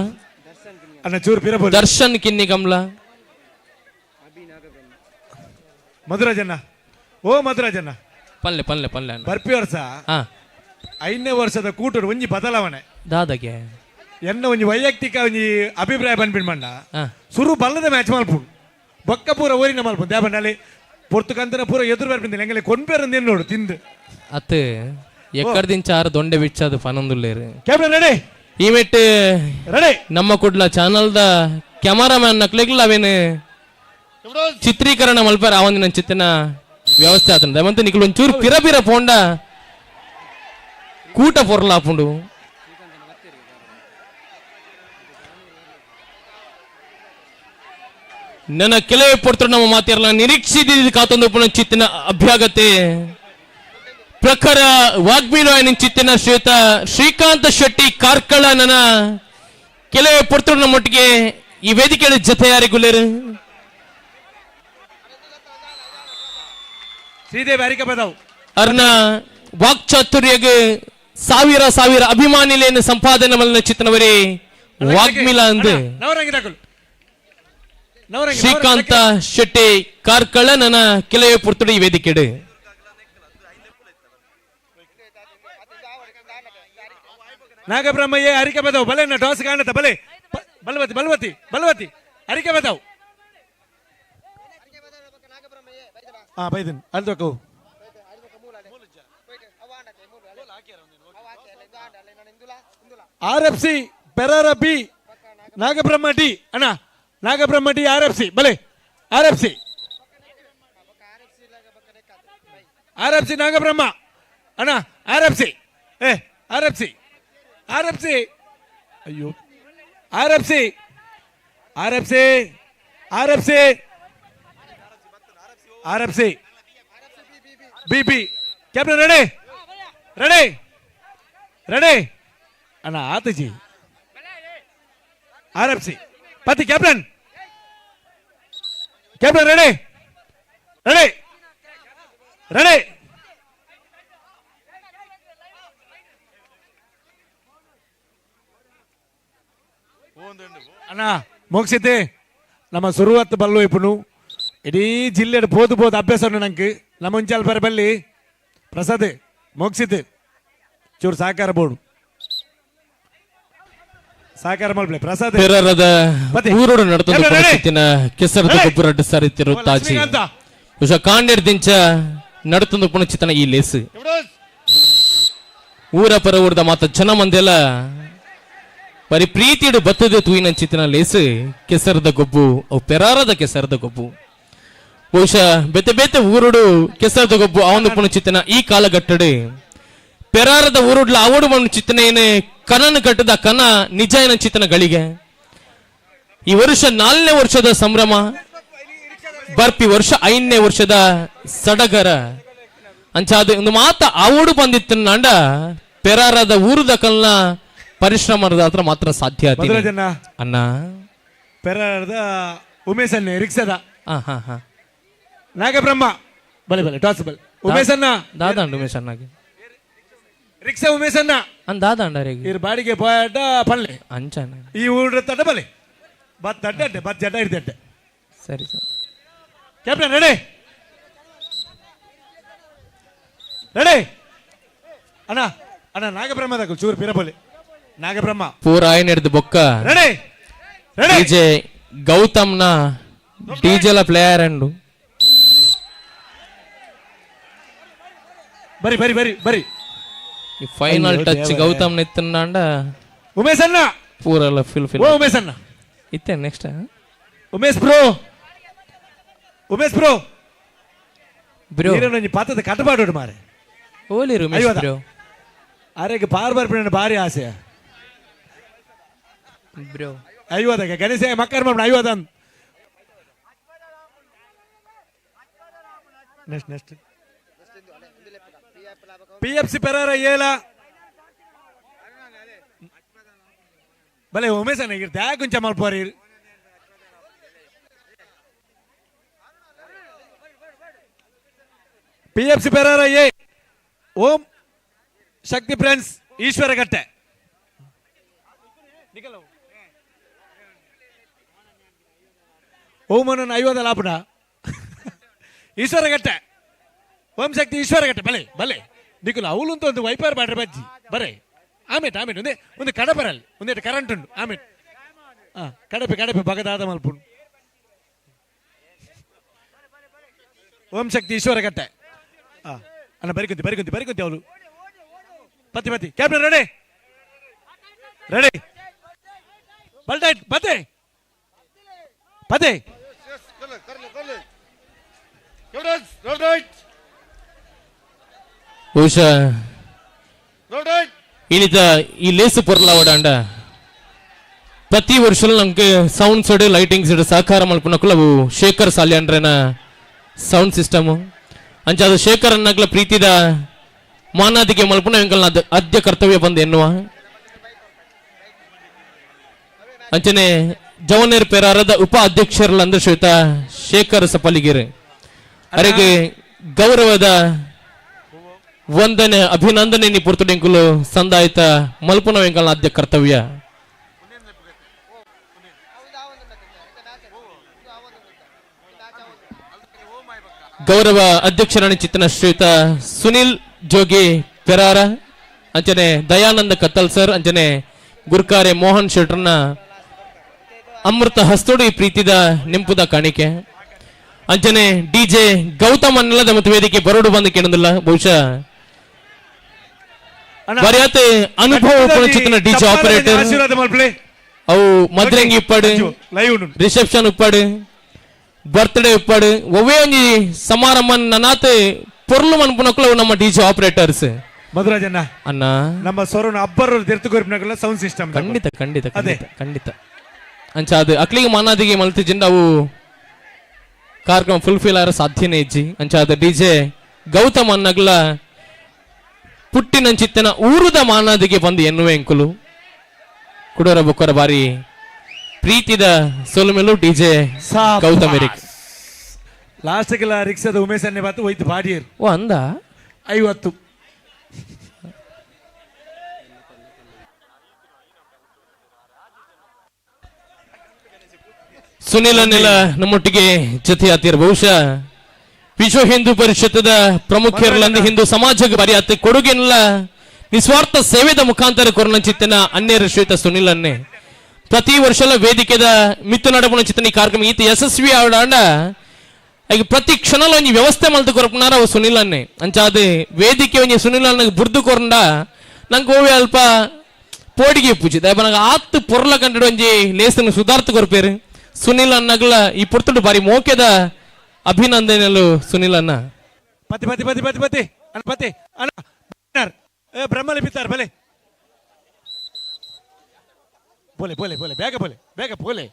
ದರ್ಶನ್ ಕಿನ್ನಿ ಕಮಲ ಮಧುರಾಜನ್ನ ಓ ಮಧುರಾಜನ್ನ ಪಲ್ಲೆ ಪಲ್ಲೆ ಪಲ್ಲೆ ಬರ್ಪಿ ವರ್ಷ 5ನೇ ವರ್ಷದ ಕೂಟರು ಒಂಜಿ ಬದಲಾವಣೆ ದಾದಗೆ ಎನ್ನ ಒಂಜಿ ವೈಯಕ್ತಿಕ ಒಂಜಿ ಅಭಿಪ್ರಾಯ ಬಂದ್ಬಿಡ್ ಮಂಡ ಸುರು ಬಲ್ಲದ ಮ್ಯಾಚ್ ಮಲ್ಪುಡು ಬೊಕ್ಕ ಪೂರ ಓರಿನ ಮಲ್ಪುಡು ದ್ಯಾಬಂಡಲ್ಲಿ ಪೊರ್ತುಕಂತನ ಪೂರ ಎದುರು ಬರ್ಪಿಂದ ಎಂಗಲೆ ಕೊಂಡ್ಪೇರಂದ ನೋಡು ತಿಂದು ಅತ್ತೆ ಎಕ್ಕರ್ದಿಂಚ ಆರು ದೊಂಡೆ ಬಿಚ್ಚದು ಫನೊಂದುಲ್ಲೇರು ಕ್ಯಾಮ್ರಾ ರೆಡಿ ಈ ಮೆಟ್ಟು ರೆಡಿ ನಮ್ಮ ಕುಡ್ಲ ಚಾನಲ್ದ ಕ್ಯಾಮರಾಮ್ಯಾನ್ ನಕ್ಲಿಗ್ಲ ಅವೇನು ಚಿತ್ರೀಕರಣ ಮಲ್ಪಾರ ಆವಂದಿನ ಚಿತ್ತಿನ ವ್ಯವಸ್ಥೆ ಆತಂದ ಮತ್ತೆ ನಿಖಲ್ ಒಂಚೂರು ಪಿರ ಪೋಂಡ ಕೂಟ ಪೊರ್ಲಾಪುಂಡು ನನ್ನ ಕೆಲವೇ ಪೊರ್ತರು ನಮ್ಮ ಮಾತಿರಲ್ಲ ನಿರೀಕ್ಷಿಸಿದ ಕಾತೊಂದು ಪುನಃ ಚಿತ್ತಿನ ಅಭ್ಯಾಗತೆ ಪ್ರಖರ ವಾಗ್ಮೀನ ಚಿತ್ತಿನ ಶ್ವೇತ ಶ್ರೀಕಾಂತ ಶೆಟ್ಟಿ ಕಾರ್ಕಳ ನನ್ನ ಕೆಲವೇ ಪೊರ್ತರು ನಮ್ಮೊಟ್ಟಿಗೆ ಈ ವೇದಿಕೆಯ ಜೊತೆ ಯಾರಿಗುಲೇರು ಶ್ರೀದೇವಿ ಅರಿಕೆ ಬದವು ಅರ್ನ ವಾಕ್ಚಾತುರ್ಯಗೆ ಸಾವಿರ ಅಭಿಮಾನಿಲೇನು ಸಂಪಾದನೆ ಮಲ್ನ ಚಿತ್ತನವರೇ ವಾಗ್ಮಿಲ ಅಂದು ಶ್ರೀಕಾಂತ ಶೆಟ್ಟಿ ಕಾರ್ಕಳ ನನ್ನ ಕೆಲವೇ ಪುರ್ತುಡು ಈ ವೇದಿಕೆಡು ನಾಗಬ್ರಹ್ಮಯ್ಯ ಅರಿಕೆ ಬದವು ಬಲೆ ಟಾಸ್ ಕಾಣತ ಬಲೆ ಬಲವತಿ ಅರಿಕೆ ಬದವು ಬೈದನ್ ಅಲ್ದೋಕು RFC Perara B Nagabrahma D ಅಣ್ಣ ನಾಗಬ್ರಹ್ಮ ಡಿ RFC ಬಲೆ RFC ನಾಗಬ್ರಹ್ಮ ಅಣ್ಣ RFC ಅಯ್ಯೋ RFC ಬಿಬಿ ಕ್ಯಾಪ್ಟನ್ ರೆಡಿ ಅಣ್ಣ ಆತಜಿ RFC ಪತಿ ಕ್ಯಾಪ್ಟನ್ ರೆಡಿ ಅಣ್ಣ ಮೋಕ್ಷಿತೆ ನಮ್ಮ ಸುರುವತ್ತು ಬಲ್ಲು ಇಪ್ಪನು ಇಡೀ ಜಿಲ್ಲೆಡ್ ಬೋದು ಅಭ್ಯಾಸ ಉಂಟು ನಂಗೆ ನಮ್ಮ ಮುಂಚಾಲ್ ಬರ ಬಲ್ಲಿ ಪ್ರಸಾದ್ ಮೋಕ್ಷಿತ್ ಚೂರು ಸಹಕಾರ ಬೋಡು ಸಹಕಾರ ಮಾಡ್ಬಳೆ ಪ್ರಸಾದ್ ಪೆರಾರದ ಊರೋಡು ನಡತೊಂದು ಪರಿಸ್ಥಿತಿನ ಕೆಸರದ ಗೊಬ್ಬರ ಸರಿತಿರು ತಾಜಿ ಉಷ ಕಾಂಡೆಡ್ದಿಂಚ ನಡತೊಂದು ಪುಣಚಿತನ ಈ ಲೇಸು ಊರ ಪರ ಊರದ ಮಾತ ಜನ ಮಂದೆಲ್ಲ ಬರೀ ಪ್ರೀತಿಡು ಬತ್ತದ ತೂಯಿನ ಚಿತ್ತಿನ ಲೇಸು ಕೆಸರದ ಗೊಬ್ಬು ಅವು ಪೆರಾರದ ಕೆಸರದ ಗೊಬ್ಬು ಬಹುಶಃ ಬೆತ್ತ ಬೆತ್ತ ಊರುಡು ಕೆಸರದ ಗೊಬ್ಬು ಅವನು ಪುಣಚಿತನ ಈ ಕಾಲಘಟ್ಟಡೆ ಪೆರಾರದ ಊರುಡ್ಲ ಅವಡು ಮಣ್ಣು ಚಿತ್ತನೇನೆ ಕನನ ಕಟ್ಟದ ಕನ ನಿಜ ಏನ ಚಿತ್ತನ ಗಳಿಗೆ ಈ ವರ್ಷ 4ನೇ ವರ್ಷದ ಸಂಭ್ರಮ ಬರ್ಪಿ ವರ್ಷ 5ನೇ ವರ್ಷದ ಸಡಗರ ಅಂಚಾದ ಒಂದು ಮಾತ ಅವಡು ಬಂದಿತ್ತು ನಂಡ ಪೆರಾರದ ಊರುದ ಕಲ್ನ ಪರಿಶ್ರಮದ ಹತ್ರ ಮಾತ್ರ ಸಾಧ್ಯ ಅಣ್ಣ ಪೆರಾರದ ಉಮೇಶ್ ಅಣ್ಣ ರಿಕ್ಷದ ನಾಗಬ್ರಹ್ಮ ಬಲೆ ಬಲೆ ಟಾಸಿಬಲ್ ಉಮೇಶ್ ಅಣ್ಣ ದಾದಾಂಡು ಉಮೇಶ್ ಅಣ್ಣಗೆ ರಿಕ್ಷಾ ಉಮೇಶ್ ಅಣ್ಣ ದಾದಾಂಡರಿಗೆ ಇರ್ ಬಾಡಿಗೆ ಪೋಯಾಟ ಪಳ್ಳೆ ಅಂಚನ ಈ ಊರ ತಡ ಬಲೆ ಬತ್ ಅಡ್ಡೆ ಬತ್ ಜಡ ಹಿಡ್ದಡ್ಡೆ ಸರಿ ಸರ್ ಕ್ಯಾಪ್ಟನ್ ರೆಡಿ ರೆಡಿ ಅಣ್ಣ ಅಣ್ಣ ನಾಗಬ್ರಹ್ಮದಾಗ ಚೂರು ಪಿರಬಲೆ ನಾಗಬ್ರಹ್ಮ ಪೂರ ಆಯ್ನ ಹಿಡ್ದು ಬೊಕ್ಕ ರೆಡಿ ರೆಡಿ ಡಿಜೆ ಗೌತಮ್ನ ಡಿಜೆಲ ಪ್ಲೇಯರ್ ಅಂಡು ಬರಿ ಬರಿ ಬರಿ ಬರಿ ಈ ಫೈನಲ್ ಟಚ್ ಗೌತಮ್ ನಿತ್ತಂಡ ಉಮೇಶ್ ಅಣ್ಣ ಪೂರಲ್ಲ ಫಿಲ್ ಫಿಲ್ ಓ ಉಮೇಶ್ ಅಣ್ಣ ಇತ್ತೆ next Umesh bro Umesh bro bro ನೀನು ಪಾತ್ರದ ಕಟ್ಟಬಾಡು ಮಾರೆ ಓಲಿ ಉಮೇಶ್ ಬ್ರೋ ಆರೆಗೆ ಪಾರ್ ಬರ್ಬಿಡ ಭಾರಿ ಆಸೆ ಬ್ರೋ ಐವದಕ್ಕೆ ಗಣೇಶ ಮಕ್ಕರ್ ಮಾಡ್ಬಿಡ ಐವದ ನೆಕ್ಸ್ಟ್ ನೆಕ್ಸ್ಟ್ PFC ಪೆರಾರ ಏಲ ಬಲೆ ಉಮೇಶ್ ಅಣ್ಣ ಈಗ ತ್ಯಾಗ ಕೊಂಚ ಮಲ್ಪೋರಿ PFC ಪೆರಾರ ಏ ಓಂ ಶಕ್ತಿ ಫ್ರೆಂಡ್ಸ್ ಈಶ್ವರಗಟ್ಟೆ ಓಮನ 50 ಲಾಪಣ ಈಶ್ವರಗಟ್ಟೆ ಓಂ ಶಕ್ತಿ ಈಶ್ವರಗಟ್ಟೆ ಬಲೆ ಬಲೆ ನಿಖುಲ್ ಅವಲಂತ ಒಂದು ವೈಪರ್ ಬ್ಯಾಟ್ರಿ ಬಜ್ಜಿ ಬರೇ ಆಮೇಟ್ ಆಮೇಟ್ ಒಂದೇ ಒಂದು ಕಡಪರಲ್ಲಿ ಒಂದೇಟು ಕರೆಂಟ್ ಉಂಟು ಆಮೇಟ್ ಕಡಪೆ ಕಡಪೆ ಬಗದಾದ ಮಲ್ಪುಂಡು ಓಂ ಶಕ್ತಿ ಈಶ್ವರಗಟ್ಟೆ ಅಣ್ಣ ಬರಿಕೊಂತಿ ಅವಳು ಪತಿ ಪತಿ ಕ್ಯಾಪ್ಟನ್ ರೆಡಿ ರೆಡಿ ಬಲ್ಟೈಟ್ ಪತೆ ಪತೆ ಬಹುಶಃ ಇನಿತ ಈ ಲೇಸು ಪೊರ್ಲಾವಡಾಂಡ ಪ್ರತಿ ವರ್ಷ ನಮ್ಗೆ ಸೌಂಡ್ ಸೈಡ್ ಲೈಟಿಂಗ್ಸ್ ಸಹಕಾರ ಮಲ್ಪನಕ್ಕೂ ಶೇಖರ್ ಸಾಲ್ಯಾಂಡ್ರನ ಸೌಂಡ್ ಸಿಸ್ಟಮ್ ಅಂಚಾದ ಶೇಖರ್ ಅನ್ನಕ್ಲ ಪ್ರೀತಿದ ಮಾನಾದಿಗೆ ಮಲ್ಪನ ಎಂಕಲ್ನ ಅದ್ಯ ಕರ್ತವ್ಯ ಬಂದು ಎನ್ನುವ ಅಂಚನೆ ಜವನೇರ್ ಪೆರಾರದ ಉಪ ಅಧ್ಯಕ್ಷರಲ್ಲಂದ್ರೆ ಶ್ವೇತ ಶೇಖರ್ ಸಪಲಿಗೆರೆ ಅವರಿಗೆ ಗೌರವದ ವಂದನೆ ಅಭಿನಂದನೆ ನಿ ಪುರ್ತುಡೆಂಕುಲು ಸಂದಾಯಿತ ಮಲ್ಪನ ವೆಂಕಲ್ನ ಆದ್ಯ ಕರ್ತವ್ಯ ಗೌರವ ಅಧ್ಯಕ್ಷರಾಣಿ ಚಿತ್ತನ ಶ್ರೀಯುತ ಸುನಿಲ್ ಜೋಗಿ ಪೆರಾರ ಅಂಚನೆ ದಯಾನಂದ ಕತ್ತಲ್ ಸರ್ ಅಂಚನೆ ಗುರ್ಕಾರೆ ಮೋಹನ್ ಶೆಟ್ರನ್ನ ಅಮೃತ ಹಸ್ತೋಡು ಈ ಪ್ರೀತಿದ ನಿಂಪುದ ಕಾಣಿಕೆ ಅಂಚನೆ ಡಿಜೆ ಗೌತಮ್ ಅನ್ನಲ್ಲದ ಮತ್ತು ವೇದಿಕೆ ಬರೋಡು ಬಂದು ಕೇಳೋದಿಲ್ಲ ಬಹುಶಃ ಬರೆಯತ್ತೆ ಅನುಭವ ಚಿತ್ತನ ಡಿಜೆ ಆಪರೇಟರ್ ಅವು ಮದ್ರಂಗಿ ಉಪ್ಪಾಡು ರಿಸೆಪ್ಷನ್ ಉಪ್ಪಾಡು ಬರ್ತ್ಡೇ ಉಪ್ಪಾಡು ಒವ್ವೇ ಒಂಜಿ ಸಮಾರಂಭ ನನಾತ್ ಪೊರ್ಲು ಮನ್ಪುನಕ್ಕೂ ನಮ್ಮ ಡಿಜೆ ಆಪರೇಟರ್ಸ್ ಮಧುರಾಜಣ್ಣ ಅಣ್ಣ ನಮ್ಮ ಸ್ವರನ ಅಬ್ಬರು ತಿರ್ತುಗೋರ್ಪಿನಕಲ್ಲ ಸೌಂಡ್ ಸಿಸ್ಟಮ್ ಖಂಡಿತ ಖಂಡಿತ ಖಂಡಿತ ಖಂಡಿತ ಅಂಚ ಅದು ಅಕ್ಲಿಗೆ ಮಾನಾದಿಗೆ ಮಲ್ತಿಜಿಂದ ಅವು ಕಾರ್ಯಕ್ರಮ ಫುಲ್ಫಿಲ್ ಆರ ಸಾಧ್ಯನೇ ಇಜ್ಜಿ ಅಂಚ ಅದು ಡಿಜೆ ಗೌತಮ್ ಅನ್ನಗ್ಲ ಪುಟ್ಟಿನಂಚಿತ್ತನ ಊರುದ ಮಾನಾದಿಗೆ ಬಂದು ಎನ್ನುವೆ ಎಂಕುಲು ಕುಡೋರ ಬುಕ್ಕರ ಬಾರಿ ಪ್ರೀತಿದ ಸೊಲುಮೆಲು ಡಿಜೆ ಗೌತಮ್ ಎರಿಕ್ ಲಾಸ್ಟ್ ರಿಕ್ಷಾದ ಉಮೇಶ್ ಅನ್ನೆ ಬಾತು ಹೋಯ್ತು ಬಾಡಿಯರು ಓ ಅಂದ 50 ಸುನಿಲ್ ಅನ್ನೆಲ್ಲ ನಮ್ಮೊಟ್ಟಿಗೆ ಜೊತೆ ಆತಿರ ಬಹುಶಃ ವಿಶ್ವ ಹಿಂದೂ ಪರಿಷತ್ತದ ಪ್ರಮುಖರಲ್ಲ ಹಿಂದೂ ಸಮಾಜಕ್ಕೆ ಬಾರಿ ಆತ ಕೊಡುಗೆಲ್ಲ ನಿಸ್ವಾರ್ಥ ಸೇವೆದ ಮುಖಾಂತರ ಕೊರನಂಚಿತ್ತಿನ ಅನ್ಯರ ಶ್ವೇತ ಸುನಿಲ್ ಅನ್ನೆ ಪ್ರತಿ ವರ್ಷಲ ವೇದಿಕೆದ ಮಿತ್ತು ನಡಪಣ ಚಿತ್ತನ ಈ ಕಾರ್ಯಕ್ರಮ ಈತ ಯಶಸ್ವಿ ಆಡ ಈಗ ಪ್ರತಿ ಕ್ಷಣಲ ಒಂಜಿ ವ್ಯವಸ್ಥೆ ಮಲ್ತು ಕೊರಪನಾರ ಅವು ಸುನಿಲ್ ಅನ್ನೆ ಅಂಚಾದ ವೇದಿಕೆ ಒಂಜಿ ಸುನಿಲ್ ಅನ್ನಗೆ ಬುರ್ದು ಕೊರಂಡ ನಂಗೆ ಹೋಗಿ ಅಲ್ಪ ಪೋಡಿಗೆ ಪೂಜಿ ದಯಪ ನಂಗೆ ಆತ್ತು ಪೊರ್ಲ ಕಂಡು ಒಂಜಿ ಲೇಸನ್ನು ಸುಧಾರ್ಥ ಕೊರಪೇರು ಸುನಿಲ್ ಅನ್ನಗ್ಲ ಈ ಪುರ್ತುಡು ಬಾರಿ ಮೋಕೆದ ಅಭಿನಂದನೆಲು ಸುನಿಲ್ ಅನ್ನ ಪತಿ ಪತಿ ಪತಿ ಪತಿ ಪತಿ ಅಣ್ಣ ಪತಿ ಅಣ್ಣ ಬ್ರಹ್ಮಲಿ ಬಿತ್ತಾರ ಬಲೆ ಬೋಲೆ ಬೋಲೆ ಬೋಲೆ ಬೇಗ ಬೋಲೆ ಬೇಗ ಬೋಲೆ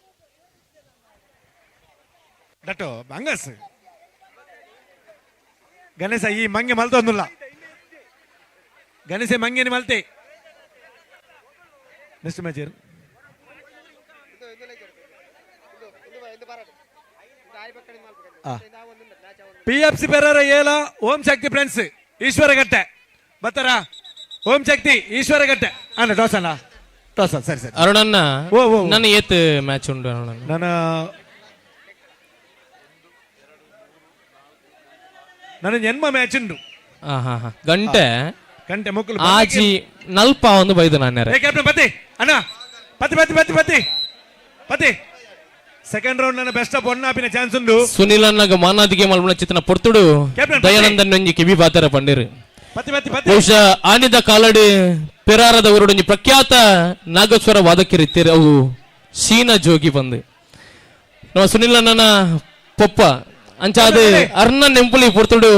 ಡಟೋ ಬಂಗಸ್ ಗಣೇಶ ಈ ಮಂಗೆ ಮಲ್ತೊಂದುಲ್ಲ ಗಣೇಶ ಮಂಗೆನಿ ಮಲ್ತೆ ನೆಕ್ಸ್ಟ್ ಮ್ಯಾಚ್ PFC ಪೆರಾರ ಏಲ ಓಂ ಶಕ್ತಿ ಫ್ರೆಂಡ್ಸ್ ಈಶ್ವರಗಟ್ಟೆ ಬತ್ತಾರ ಓಂ ಶಕ್ತಿ ಈಶ್ವರಗಟ್ಟೆ ಅಣ್ಣ ಟೋಸ್ ಅಣ್ಣ ಟೋಸ್ ಸರಿ ಸರಿ ಅರುಣಣ್ಣ ನನ್ನ ಏತ್ ಮ್ಯಾಚ್ ಉಂಟು ಅರುಣಣ್ಣ ನನ್ನ ಜನ್ಮ ಮ್ಯಾಚ್ ಉಂಟು ಗಂಟೆ ಗಂಟೆ ಮಕ್ಕಳು ಆಜಿ ನಲ್ಪ ಒಂದು ಬೈದು ನಾನ್ಯಾರ ಕ್ಯಾಪ್ಟನ್ ಪತಿ ಅಣ್ಣ ಪತಿ ಪತಿ ಪತಿ ಪತಿ ಪತಿ ಸೆಕೆಂಡ್ ರೌಂಡ್ ನನ್ನ ಬೆಸ್ಟ್ ಆಫ್ ಒನ್ ಆಪಿನ ಚಾನ್ಸ್ ಉಂಟು ಸುನಿಲ್ ಅನ್ನಗ ಮಾನಾದಿಗೆ ಮಲ್ಪನ ಚಿತ್ತನ ಪೊರ್ತುಡು ದಯಾನಂದನ್ ಒಂಜಿ ಕಿವಿ ಬಾತರ ಪಂಡಿರು ಬಹುಶಃ ಆನಿದ ಕಾಲಡಿ ಪೆರಾರದವರೊಂಜಿ ಪ್ರಖ್ಯಾತ ನಾಗಸ್ವರ ವಾದಕಿರಿತ್ತೀರಿ ಅವು ಶೀನ ಜೋಗಿ ಬಂದು ನಮ್ಮ ಸುನಿಲ್ ಅಣ್ಣನ ಪೊಪ್ಪ ಅಂಚಾದ ಅರ್ನ ನೆಂಪುಲಿ ಪೊರ್ತುಡು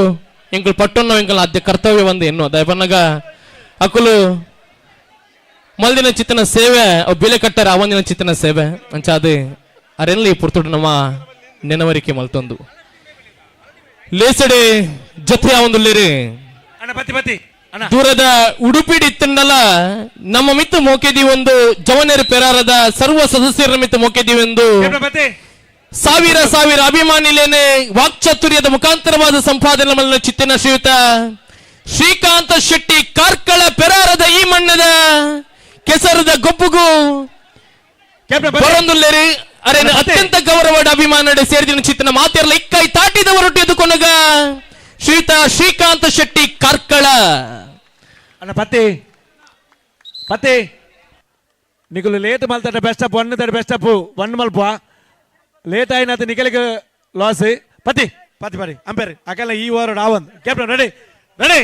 ಎಂಕಲ್ ಪಟ್ಟೊನ್ನ ಎಂಕಲ್ ಆದ್ಯ ಕರ್ತವ್ಯ ಒಂದು ಎನ್ನು ದಯಪನ್ನಗ ಅಕುಲು ಮಲ್ದಿನ ಚಿತ್ತನ ಸೇವೆ ಅವು ಬೆಲೆ ಕಟ್ಟಾರ ಅವನಿನ ಚಿತ್ತನ ಸೇವೆ ಅಂಚಾದ ಅರೆಲ್ಲ ಈ ಪುರ್ತುಡು ನಮ್ಮ ನೆನವರಿಕೆ ಮಲ್ತೊಂದು ಲೇಸಡೆ ಜೊತೆ ಅವೊಂದುಲ್ಲೇರಿ ದೂರದ ಉಡುಪಿಡಿ ಇತ್ತಂಡಲ ನಮ್ಮ ಮಿತ್ತು ಮೋಕೆದಿ ಒಂದು ಜವನೇರು ಪೆರಾರದ ಸರ್ವ ಸದಸ್ಯರ ಮಿತ್ತು ಮೋಕೆದಿ ಒಂದು ಸಾವಿರ ಸಾವಿರ ಅಭಿಮಾನಿಲೇನೆ ವಾಕ್ಚಾತುರ್ಯದ ಮುಖಾಂತರವಾದ ಸಂಪಾದನೆ ಮಲ್ಲ ಚಿತ್ತಿನ ಶ್ರೀಯುತ ಶ್ರೀಕಾಂತ ಶೆಟ್ಟಿ ಕಾರ್ಕಳ ಪೆರಾರದ ಈ ಮಣ್ಣದ ಕೆಸರದ ಗೊಬ್ಬುಗು ಬರೊಂದುಲ್ಲೇರಿ ಅರೇನು ಅತ್ಯಂತ ಗೌರವದ ಅಭಿಮಾನ ಸೇರಿದ ಚಿತ್ತನ ಮಾತೆರಲ್ಲ ಇಕ್ಕೈ ತಾಟಿದವರೊಟ್ಟು ಎದುಕೊನಗ ಶ್ರೀಯುತ ಶ್ರೀಕಾಂತ ಶೆಟ್ಟಿ ಕಾರ್ಕಳ ಅಣ್ಣ ಪತಿ ಪತಿ ನಿಗುಲು ಲೇಟ್ ಮಲ್ತಾಡ ಬೆಸ್ಟ್ ಅಪ್ ಒನ್ ತಡ ಬೆಸ್ಟ್ ಅಪ್ ಒನ್ ಮಲ್ಪ ಲೇಟ್ ಆಯ್ನ ನಿಖಲಿಗೆ ಲಾಸ್ ಪತಿ ಪತಿ ಪರಿ ಅಂಪೇರ್ ಅಕಲ್ಲ ಈ ವಾರ ಆವನ್ ಕ್ಯಾಪ್ಟನ್ ರೆಡಿ ರೆಡಿ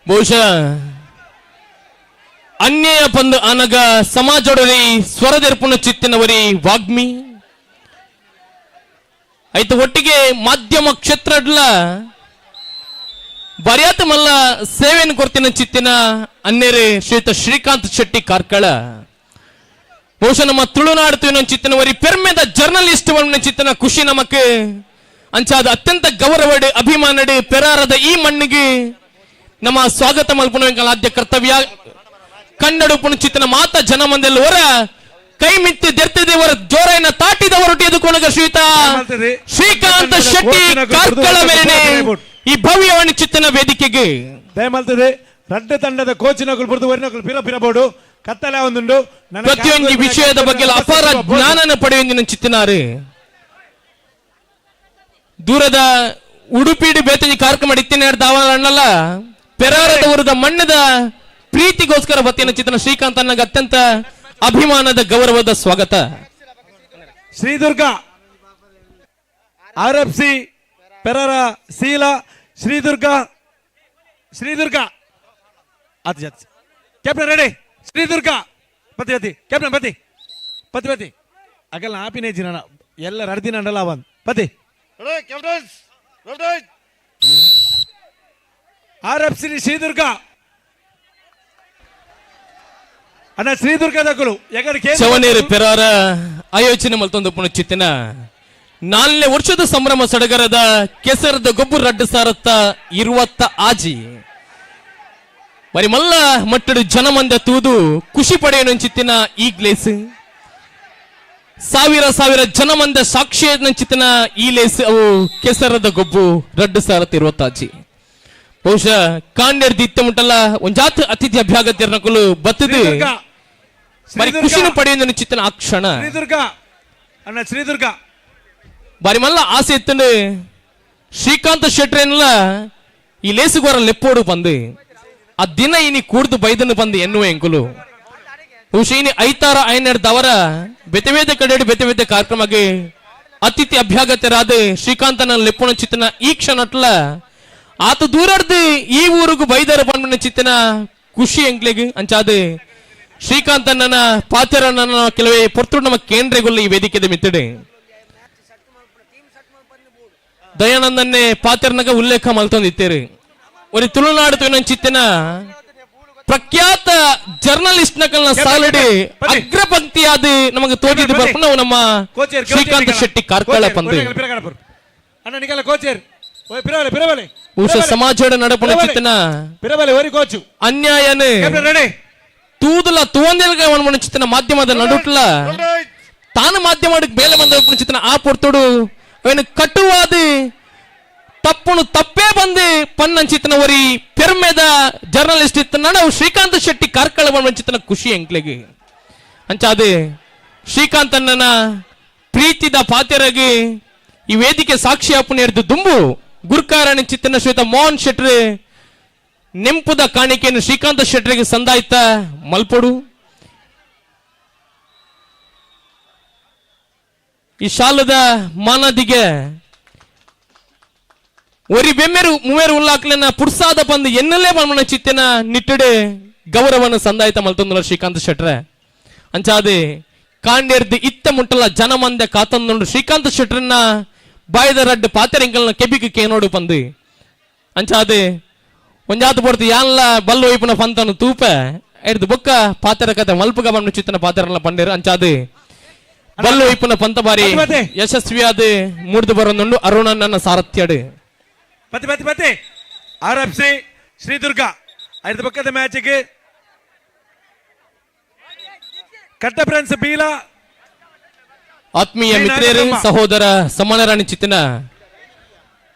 ಬಹುಶಃ ಅನ್ಯಾಯ ಪಂದು ಅನಗ ಸಮಾಜೊಡರಿ ಸ್ವರದೆರ್ಪುಣ ಚಿತ್ತಿನವರಿ ವಾಗ್ಮಿ ಆಯ್ತು ಒಟ್ಟಿಗೆ ಮಾಧ್ಯಮ ಕ್ಷೇತ್ರಡ್ಲ ಬರ್ಯಾತ ಮಲ್ಲ ಸೇವೆಯನ್ನು ಕೊಡ್ತಿನ ಚಿತ್ತಿನ ಅನ್ನೇರೆ ಶ್ರೀಯುತ ಶ್ರೀಕಾಂತ್ ಶೆಟ್ಟಿ ಕಾರ್ಕಳ ಬಹುಶಃ ನಮ್ಮ ತುಳುನಾಡು ಚಿತ್ತಿನವರಿ ಪೆರ್ಮೆದ ಜರ್ನಲಿಸ್ಟ್ ಚಿತ್ತಿನ ಖುಷಿ ನಮಕ್ ಅಂಚಾದ ಅತ್ಯಂತ ಗೌರವಡ್ ಅಭಿಮಾನಡ್ ಪೆರಾರದ ಈ ಮಣ್ಣಿಗೆ ನಮ್ಮ ಸ್ವಾಗತ ಮಲ್ಪನ ಆದ್ಯ ಕರ್ತವ್ಯ ಕನ್ನಡ ಚಿತ್ತನ ಮಾತ ಜನ ಮಂದೆಲ್ಲ ಹೊರ ಕೈ ಮಿತ್ತಿ ದೆರ್ತಿದೇವರ ಜೋರೈನ ತಾಟಿದವರೊಟ್ಟು ಎದುಕೊನಗ ಶ್ರೀಯುತ ಶ್ರೀಕಾಂತ ಶೆಟ್ಟಿ ಕಾರ್ಕಳ ಮೇಲೆನೆ ಈ ಭವ್ಯವಾಣಿ ಚಿತ್ತನ ವೇದಿಕೆಗೆ ದಯಮಲ್ತದೆ ರಡ್ಡ ತಂಡದ ಕೋಚಿನಗಳು ಬರೆದು ವರಿನಗಳು ಪಿರ ಪಿರಬಹುದು ಕತ್ತಲೆ ಒಂದುಂಡು ಪ್ರತಿಯೊಂದು ವಿಷಯದ ಬಗ್ಗೆ ಅಪಾರ ಜ್ಞಾನನ ಪಡೆಯುವಂದಿನ ಚಿತ್ತಿನಾರೆ ದೂರದ ಉಡುಪಿಡಿ ಬೇತಂಜಿ ಕಾರ್ಯಕ್ರಮ ಇತ್ತಿನ ದಾವನಲ್ಲ ಪೆರಾರದವರದ ಮಣ್ಣದ ಪ್ರೀತಿಗೋಸ್ಕರ ಬತ್ತಿನ ಚಿತ್ರನ ಶ್ರೀಕಾಂತ್ ಅನ್ನಗ ಅತ್ಯಂತ ಅಭಿಮಾನದ ಗೌರವದ ಸ್ವಾಗತ ಶ್ರೀದುರ್ಗ RFC ಪೆರಾರ ಶೀಲ ಶ್ರೀದುರ್ಗ ಶ್ರೀದುರ್ಗ ಅದು ಕ್ಯಾಪ್ಟನ್ ರೆಡಿ ಶ್ರೀದುರ್ಗ ಪತಿ ಪತಿ ಕ್ಯಾಪ್ಟನ್ ಪತಿ ಪತಿ ಪತಿ ಅಗಲ್ಲ ಆಪಿನೇ ಜಿನ ಎಲ್ಲ ರಡ್ದಿನ ಅಂಡಲ್ಲ ಅವನ್ ಪತಿ RFC ಶ್ರೀದುರ್ಗ ಅಣ್ಣ ಶ್ರೀದುರ್ಗದಕ್ಕಳು ಚವನೇರು ಪೆರಾರ ಆಯೋಜನೆ ಮಲ್ತೊಂದು ಪುನಚಿತ್ತಿನ 4ನೇ ವರ್ಷದ ಸಂಭ್ರಮ ಸಡಗರದ ಕೆಸರದ ಗೊಬ್ಬು ರಡ್ಡು ಸಾರತ್ತ 20 ಆಜಿ మరి మళ్ళా మట్టడు జనమంద తూదు ఖుషి పడేయనుంచిత్తిన ఈ గ్లేస్ ಸಾವಿರ ಜನమంద ಸಾಕ್ಷಿಯನ್ನುಂಚಿತ್ತಿನ ಈ ಲೇಸ್ ಅವು ಕೆಸರದ ಗೊಬ್ಬು ರಡ್ಡು ಸಾರತ್ತ 20 ಆಜಿ ಬಹುಶಃ ಕಾಂಡೇರ್ ದಿತ್ತ ಮುಟ್ಟಲ್ಲ ಒಂಜಾತ್ ಅತಿಥಿ ಅಭ್ಯಾಗತಿರ್ನಕಲು ಬತ್ತದು ಬಾರಿ ಖುಷಿನ ಪಡೆಯುವ ಚಿತ್ತನ ಆ ಕ್ಷಣ ಶ್ರೀದುರ್ಗ ಅಣ್ಣ ಶ್ರೀದುರ್ಗ ಬಾರಿ ಮಲ್ಲ ಆಸೆ ಎತ್ತಂಡು ಶ್ರೀಕಾಂತ್ ಶೆಟ್ರೇನಲ್ಲ ಈ ಲೇಸುಗೋರ ಲೆಪ್ಪೋಡು ಬಂದು ಆ ದಿನ ಇನಿ ಕೂಡ್ದು ಬೈದನ್ನು ಬಂದು ಎನ್ನುವ ಎಂಕುಲು ಬಹುಶಃ ಇನಿ ಐತಾರ ಐನೆರಡವರ ಬೆತೆ ಬೇತೆ ಕಡೆ ಬೆತೆ ಬೇತೆ ಕಾರ್ಯಕ್ರಮಕ್ಕೆ ಅತಿಥಿ ಅಭ್ಯಾಗತರಾದ ಶ್ರೀಕಾಂತನ ಲೆಪ್ಪೋಣ ಚಿತ್ತನ ಈ ಕ್ಷಣಟ್ಲ ಆತ ದೂರಡ್ದು ಈ ಊರಿಗೂ ಬೈದರ ಬಂದ ಚಿತ್ತನ ಖುಷಿ ಎಂಕ್ಲೆಗೆ ಅಂಚಾದ ಶ್ರೀಕಾಂತನ ಪಾತ್ರನ ಕೆಲವೇ ಪೊರ್ತುಡು ನಮ್ಮ ಕೇಂದ್ರಗೊಲ್ಲ ಈ ವೇದಿಕೆದ ಮಿತ್ತಡೆ ದಯಾನಂದನ್ನೇ ಪಾತ್ರನಗ ಉಲ್ಲೇಖ ಮಲ್ತೊಂದಿತ್ತೇರಿ ಒಂದು ತುಳುನಾಡು ಚಿತ್ತನ ಪ್ರಖ್ಯಾತ ಜರ್ನಲಿಸ್ಟ್ ನಕಲ್ನ ಸಾಲಡಿ ಅಗ್ರ ಪಂಕ್ತಿಯಾದ ನಮಗೆ ತೋರಿದ ಬರ್ಕೊಂಡು ನಮ್ಮ ಶ್ರೀಕಾಂತ್ ಶೆಟ್ಟಿ ಕಾರ್ಕಳ ಪಂದು ಅಣ್ಣ ನಿಗಲ ಕೋಚರ್ ಓಯ್ ಪಿರವಲೆ ಪಿರವಲೆ ಬಹುಶಃ ಸಮಾಜದ ನಡಪಣ ಚಿತ್ತನ ಪಿರವಲೆ ಓರಿ ಕೋಚು ಅನ್ಯಾಯನ ತೂದಲ ತೂಂದೆಲ್ಗ ಅವನ ಚಿತ್ತನ ಮಾಧ್ಯಮದ ನಡುಟ್ಲ ತಾನು ಮಾಧ್ಯಮಕ್ಕೆ ಬೇಲೆ ಬಂದ ಚಿತ್ತನ ಆ ಪೊರ್ತೋಡು ಅವನು ಕಟ್ಟುವಾದ ತಪ್ಪುನು ತಪ್ಪೇ ಬಂದು ಪನ್ನ ಚಿತ್ತನ ಒರಿ ಪೆರ್ಮೆದ ಜರ್ನಲಿಸ್ಟ್ ಇತ್ತನ ನಾವು ಶ್ರೀಕಾಂತ್ ಶೆಟ್ಟಿ ಕಾರ್ಕಳ ಬಂದ ಚಿತ್ತನ ಖುಷಿ ಎಂಕ್ಲೆಗೆ ಅಂಚಾದ ಶ್ರೀಕಾಂತನ ಪ್ರೀತಿದ ಪಾತ್ರಗೆ ಈ ವೇದಿಕೆ ಸಾಕ್ಷಿ ಅಪ್ಪನ ಹಿಡಿದು ದುಂಬು ಗುರುಕಾರಣಿ ಚಿತ್ತನ ಶ್ರೀತ ಮೋಹನ್ ಶೆಟ್ರಿ ನೆಂಪುದ ಕಾಣಿಕೆಯನ್ನು ಶ್ರೀಕಾಂತ್ ಶೆಟ್ರಿಗೆ ಸಂದಾಯ್ತ ಮಲ್ಪೊಡು ಈ ಶಾಲದ ಮಾನದಿಗೆ ಒರಿ ಬೆಮ್ಮೆರು ಮೂವೇರು ಉಲ್ಲಾಕ್ಲೆನ ಪುರ್ಸಾದ ಬಂದು ಎನ್ನಲ್ಲೇ ಬಂದ ಚಿತ್ತನ ನಿಟ್ಟಡೆ ಗೌರವನ ಸಂದಾಯ್ತ ಮಲ್ತೊಂದ್ರ ಶ್ರೀಕಾಂತ್ ಶೆಟ್ರೆ ಅಂಚಾದೆ ಕಾಂಡೇರ್ದು ಇತ್ತ ಮುಟ್ಟಲ ಜನ ಮಂದೆ ಕಾತಂದು ಶ್ರೀಕಾಂತ್ ಶೆಟ್ರನ್ನ ಬಾಯ್ದ ರಡ್ಡು ಪಾತೆರೆಂಕಲ್ನ ಕೆಬಿಗೆ ಕೇನೋಡು ಬಂದು ಅಂಚಾದೆ ಒಂಜಾತು ಪೊರ್ತು ಯಾನ್ಲ ಬಲ್ಲು ವೈಪುನ ಪಂತನು ತೂಪ ಎಡ್ದು ಬೊಕ್ಕ ಪಾತೆರ ಕತೆ ಮಲ್ಪಗ ಬಂದು ಚಿತ್ತನ ಪಾತೆರಲ್ಲ ಪಂಡೇರು ಅಂಚಾದೆ ಬಲ್ಲು ವೈಪುನ ಪಂತ ಬಾರಿ ಯಶಸ್ವಿಯಾದ ಮೂಡ್ದು ಬರೋದು ಅರುಣನ ಸಾರಥ್ಯಡು ಪತಿ ಪತಿ ಪತಿ ಆರ್ಎಫ್ಸಿ ಶ್ರೀದುರ್ಗ ಐದು ಪಕ್ಕದ ಮ್ಯಾಚ್ಗೆ ಕಟ್ಟ ಫ್ರೆಂಡ್ಸ್ ಬೀಲ ಆತ್ಮೀಯ ಮಿತ್ರರು ಸಹೋದರ ಸಮಾನರಾಣಿ ಚಿತ್ತನ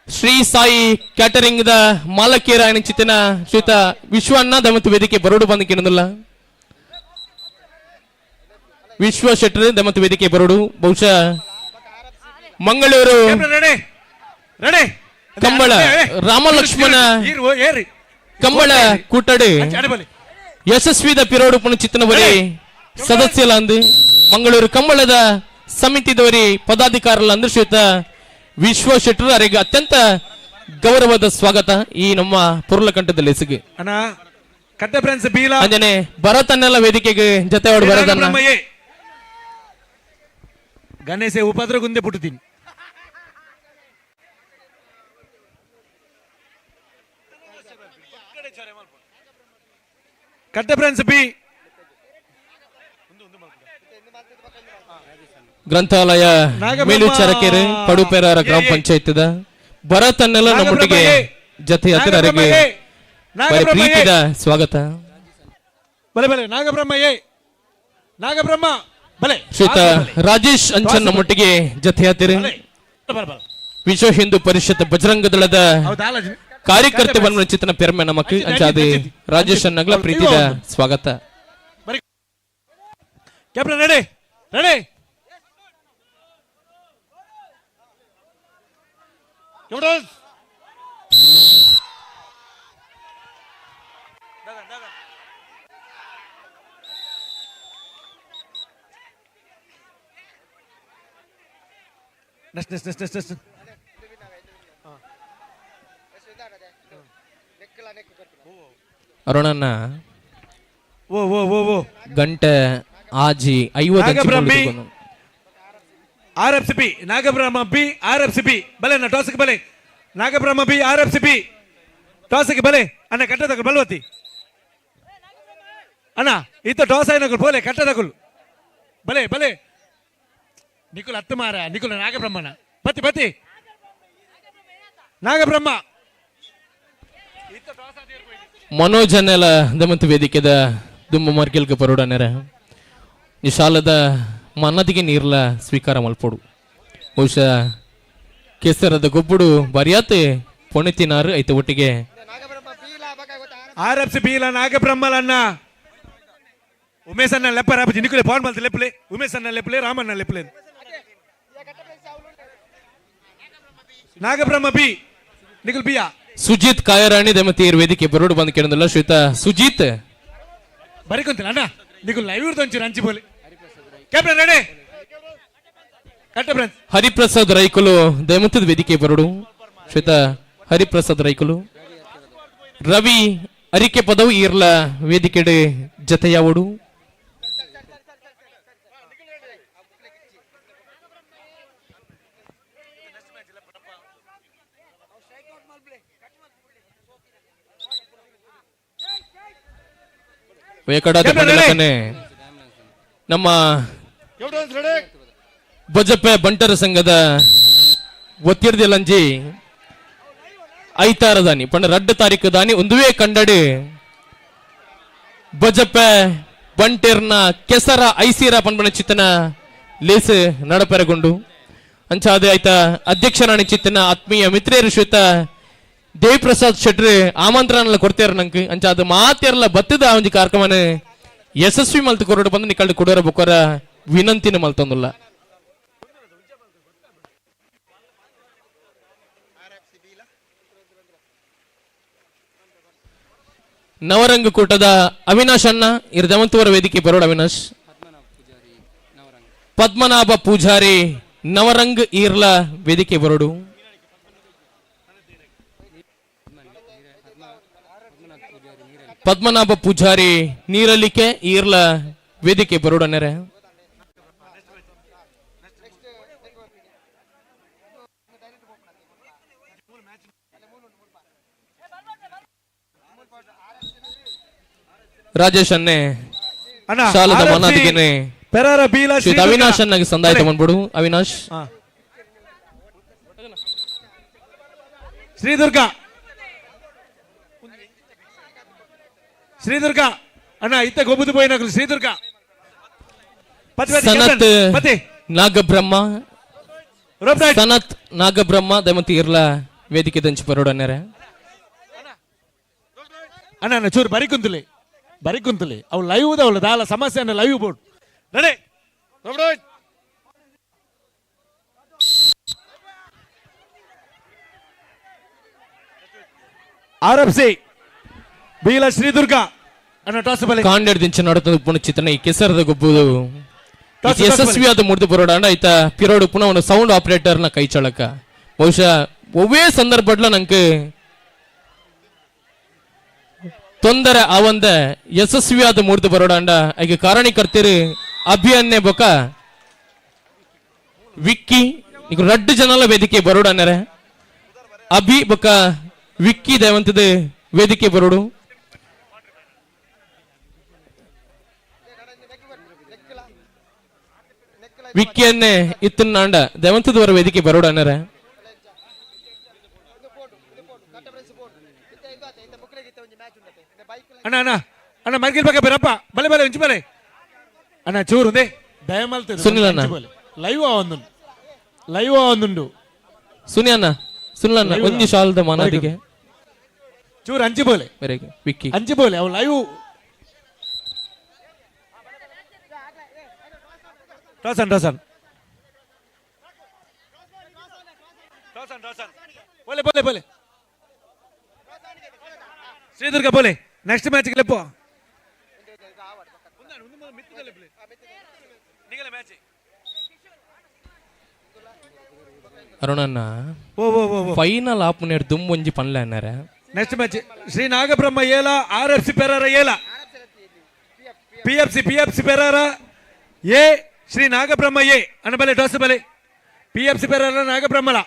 ಶ್ರೀ ಸಾಯಿ ಕ್ಯಾಟರಿಂಗ್ ದ ಮಾಲಕಿಯರಾಣಿ ಚಿತ್ತನ ಶ್ರೀತ ವಿಶ್ವಣ್ಣ ಮತ್ತು ವೇದಿಕೆ ಬರೋಡು ಬಂದಿಲ್ಲ ವಿಶ್ವ ಶೆಟ್ಟರ್ ಮತ್ತು ವೇದಿಕೆ ಬರೋಡು ಬಹುಶಃ ಮಂಗಳೂರು ಕಂಬಳ ರಾಮಲಕ್ಷ್ಮಣ ಕಂಬಳ ಕೂಟಡು ಯಶಸ್ವಿದ ಪಿರೋಡು ಪುಣ ಚಿತ್ತನವರಿ ಸದಸ್ಯಲಂದು ಮಂಗಳೂರು ಕಂಬಳದ ಸಮಿತಿದವರಿ ಪದಾಧಿಕಾರಲಂದು ಶ್ರೀತ ವಿಶ್ವ ಶೆಟ್ಟರ್ ಅವರಿಗೆ ಅತ್ಯಂತ ಗೌರವದ ಸ್ವಾಗತ ಈ ನಮ್ಮ ಪುರ್ಲಕಂಠದ ಲೆಸಿಗೆ ಅಣ್ಣ ಕಟ್ಟ ಫ್ರೆಂಡ್ಸ್ ಬೀಲ ಅಂಜನೆ ಭರತನ್ನೆಲ್ಲ ವೇದಿಕೆಗೆ ಜೊತೆ ಹೊಡ್ ಬರೋದನ್ನ ಗಣೇಶ ಉಪದ್ರ ಗುಂದೆ ಪುಟ್ಟುತ್ತೀನಿ ಕಟ್ಟ ಫ್ರೆಂಡ್ಸ್ ಬಿ ಗ್ರಂಥಾಲಯ ಮೇಲ್ವಿಚಾರಕರು ಪಡುಪೇರಾರ ಗ್ರಾಮ ಪಂಚಾಯತ್ ಭರತನ್ನೆಲ್ಲ ನಮ್ಮೊಟ್ಟಿಗೆ ಜೊತೆ ಹತ್ತಿರರಿಗೆ ಪ್ರೀತಿದ ಸ್ವಾಗತ ಬಲೆ ಬಲೆ ನಾಗಬ್ರಹ್ಮ ಬಲೆ ಶ್ರೀತ ರಾಜೇಶ್ ಅಂಚನ್ ನಮ್ಮೊಟ್ಟಿಗೆ ಜೊತೆ ಹತ್ತಿರ ವಿಶ್ವ ಹಿಂದೂ ಪರಿಷತ್ ಬಜರಂಗ ದಳದ ಕಾರ್ಯಕರ್ತೆ ಬಂದ ಚಿತ್ತನ ಪೆರ್ಮೆ ನಮಕ್ ಅಂಚಾದೆ ರಾಜೇಶ್ ಅನ್ನಗ್ಲ ಪ್ರೀತಿದ ಸ್ವಾಗತ ಕ್ಯಾಪ್ಟನ್ ರೆಡಿ ರೆಡಿ ನೆಕ್ಸ್ಟ್ ಅರುಣನ್ನ ಓ ಓ ಓ ಓ ಗಂಟೆ ಆಜಿ 50 ಆರ್ಎಫ್ಸಿಪಿ ನಾಗಬ್ರಹ್ಮ ಬಿ ಆರ್ಎಫ್ಸಿಪಿ ಬಲೆ ನಾ ಟಾಸ್ಗೆ ಬಲೆ ನಾಗಬ್ರಹ್ಮ ಬಿ ಆರ್ಎಫ್ಸಿಪಿ ಟಾಸ್ಗೆ ಬಲೆ ಅಣ್ಣ ಕಟ್ಟ ತಗೊಳ್ ಬಲ್ವತಿ ಅಣ್ಣ ಇತ್ತ ಟಾಸ್ ಐನಕುಲ್ ಬೋಲೆ ಕಟ್ಟ ತಗೊಳ್ ಬಲೆ ಬಲೆ ನಿಕುಲ್ ಹತ್ತು ಮಾರ ನಿಕುಲ್ ನಾಗಬ್ರಹ್ಮನ ಪತಿ ಪತಿ ನಾಗಬ್ರಹ್ಮ ಮನೋಜನೆಲ ದಮಂತ ವೇದಿಕೆದ ದುಮ್ಮ ಮಾರ್ಕೆಲ್ಕ ಪರೋಡನೆರ ಈ ಶಾಲದ ಮನ್ನದಿಗೆ ನೀರ್ಲ ಸ್ವೀಕಾರ ಮಲ್ಪೋಡು ಬಹುಶಃ ಕೆಸರದ ಗೊಬ್ಬುಡು ಬರಿಯಾತೆ ಪೊಣೆತಿನಾರು ಐತೆ ಒಟ್ಟಿಗೆ RFC బీల నాగబ్రహ్మలన్న ఉమేష్ అన్న లెప్పరా నికులే పవన్ బల్త లెప్పలే ఉమేష్ అన్న లెప్పలే రామన్న లెప్పలే ನಾಗಬ್ರಹ್ಮ ಬಿ ನಿಖಿಲ್ ಬಿಯಾ ಸುಜಿತ್ ಕಾಯರಾಣಿ ದಮತೀರ್ ವೇದಿಕೆ ಬರೋಡು ಬಂದು ಕೇಳಿದ್ರಲ್ಲ ಶ್ವೇತ ಸುಜಿತ್ ಬರಿಕೊಂತಿಲ್ಲ ಅಣ್ಣ ನಿಖಿಲ್ ಲೈವ್ ಇರ್ದಂಚು ರಂಚಿ ಬೋಲಿ ಕ್ಯಾಪ್ಟನ್ ರೆಡಿ ಕಟ್ಟ ಫ್ರೆಂಡ್ಸ್ ಹರಿಪ್ರಸಾದ್ ರೈಕುಲು ದಮತದ ವೇದಿಕೆ ಬರೋಡು ಶ್ವೇತ ಹರಿಪ್ರಸಾದ್ ರೈಕುಲು ರವಿ ಅರಿಕೆ ಪದವು ಇರ್ಲ ವೇದಿಕೆಡೆ ಜತೆಯಾವಡು ನಮ್ಮ ಬಜಪೆ ಬಂಟರ ಸಂಘದ ಒತ್ತಿರ್ದಿಲ್ಲಂಜಿ ಐತಾರ ದಾನಿ ಪಂಡ 2 ತಾರೀಕು ದಾನಿ ಒಂದುವೇ ಕಂಡಡಿ ಬಜಪೆ ಬಂಟೆರ್ನ ಕೆಸರ ಐಸೀರ ಪಂಬಣ ಚಿತ್ತನ ಲೇಸ್ ನಡಪೆರಗೊಂಡು ಅಂಚಾದೆ ಆಯ್ತ ಅಧ್ಯಕ್ಷರಾಣಿ ಚಿತ್ತನ ಆತ್ಮೀಯ ಮಿತ್ರೇರು ಶ್ವೇತ ದೇವಿಪ್ರಸಾದ್ ಶೆಟ್ರಿ ಆಮಂತ್ರಣ ಕೊಡ್ತೇರ ನಂಗೆ ಅಂಚ ಅದು ಮಾತೆರ್ಲ ಬತ್ತದ ಒಂಜಿ ಕಾರ್ಯಕ್ರಮನ ಯಶಸ್ವಿ ಮಲ್ತು ಕೊರಡು ಬಂದು ನಿಕಲ್ಡು ಕೊಡೋರ ಬೊಕ್ಕರ ವಿನಂತಿನ ಮಲ್ತೊಂದುಲ್ಲ ನವರಂಗ ಕೂಟದ ಅವಿನಾಶ್ ಅಣ್ಣ ಇರ್ದವಂತವರ ವೇದಿಕೆ ಬರೋಡು ಅವಿನಾಶ್ ಪದ್ಮನಾಭ ಪೂಜಾರಿ ನವರಂಗ್ ಈರ್ಲ ವೇದಿಕೆ ಬರೋಡು ಪದ್ಮನಾಭ ಪೂಜಾರಿ ನೀರಲಿಕೆ ಈರ್ಲ ವೇದಿಕೆ ಬರೋಡನೆರೆ ರಾಜೇಶ್ ಅನ್ನೆ ಸಾಲದ ಮನಾದಿಗೆನೆ ಪೆರಾರ ಬೀಲ ಅವಿನಾಶ್ ಅನ್ನಗೆ ಸಂದಾಯಿತ ಬಂದ್ಬಿಡು ಅವಿನಾಶ್ ಶ್ರೀದುರ್ಗ ಶ್ರೀದುರ್ಗ ಅಣ್ಣ ಇತ್ತ ಗೊಬ್ಬುದು ಬೋಯ್ನಕಲು ಶ್ರೀದುರ್ಗ ಸನತ್ ನಾಗಬ್ರಹ್ಮ ಸನತ್ ನಾಗಬ್ರಹ್ಮ ದಮತಿ ಇರ್ಲ ವೇದಿಕೆ ದಂಚಿ ಬರೋಡನ್ನೆರೆ ಅಣ್ಣ ಅಣ್ಣ ಚೂರು ಬರಿಕುಂತಲಿ ಅವು ಲೈವ್ ಅವಳು ದಾಲ ಸಮಸ್ಯೆ ಅನ್ನ ಲೈವ್ ಬೋರ್ಡ್ ನಡೆ RFC ಬೀಲ ಶ್ರೀದುರ್ಗ ಅಣ್ಣ ಟಾಸ್ ಬಲೆ ಕಾಂಡೆಡ್ ದಿಂಚ ನಡತದ ಪುಣ ಚಿತ್ರಣ ಈ ಕೆಸರದ ಗೊಬ್ಬುದು ಯಶಸ್ವಿಯಾದ ಮುರಿದು ಬರೋಡ ಅಂಡ ಆಯ್ತಾ ಪಿರೋಡು ಪುನಃ ಒಂದು ಸೌಂಡ್ ಆಪರೇಟರ್ ನ ಕೈ ಚಳಕ ಬಹುಶಃ ಒವ್ವೇ ಸಂದರ್ಭಡ್ಲ ನಂಗೆ ತೊಂದರೆ ಆವಂದ ಯಶಸ್ವಿಯಾದ ಮುರಿದು ಬರೋಡ ಅಂಡ ಆಗ ಕಾರಣೀಕರ್ತಿರು ಅಭಿಯನ್ನೇ ಬೊಕ ವಿಕ್ಕಿ ಈಗ 2 ಜನಲ ವೇದಿಕೆ ಬರೋಡ ಅನ್ನರೆ ಅಭಿ ಬೊಕ ವಿಕ್ಕಿ ದೇವಂತದ ವೇದಿಕೆ ಬರೋಡು ವಿಕ್ಕಿಯನ್ನೇ ಇತ್ತನ್ನಾಂಡ ದೇವಂತದವರ ವೇದಿಕೆ ಬರೋಡ ಅನ್ನರೆ ಅಣ್ಣ ಅಣ್ಣ ಅಣ್ಣ ಮರ್ಗಿಲ್ ಬಗ್ಗೆ ಬರಪ್ಪ ಬಲೆ ಬಲೆ ಇಂಚು ಬಲೆ ಅಣ್ಣ ಚೂರು ದೇ ದಯಮಲ್ತ ಸುನಿಲ್ ಅಣ್ಣ ಲೈವ್ ಒಂದುಂಡು ಸುನಿಲ್ ಒಂಜಿ ಶಾಲದ ಮನದಿಗೆ ಚೂರು ಅಂಚಿ ಬೋಲೆ ವಿಕ್ಕಿ ಅಂಚಿ ಬೋಲೆ ಅವು ಲೈವ್ ಟಾಸನ್ ಬೋಲೆ ಶ್ರೀದುರ್ಗ ಬೋಲೆ ನೆಕ್ಸ್ಟ್ ಮ್ಯಾಚ್ ಲೆಪ್ಪೋ ಅರುಣಣ್ಣ ಫೈನಲ್ ಆಪ್ ನೇರ್ ದುಮ್ ಒಂಜಿ ಪನ್ಲೆ ಅನ್ನರೆ ನೆಕ್ಸ್ಟ್ ಮ್ಯಾಚ್ ಶ್ರೀ ನಾಗಬ್ರಹ್ಮ ಏಲ RFC ಪೆರಾರ ಏಲ PFC Perara A Shri Nagabrahma A ಅಣ್ಣ ಬಲೆ ಟಾಸ್ ಬಲೆ PFC ಪೆರಾರ ನಾಗಬ್ರಹ್ಮಲ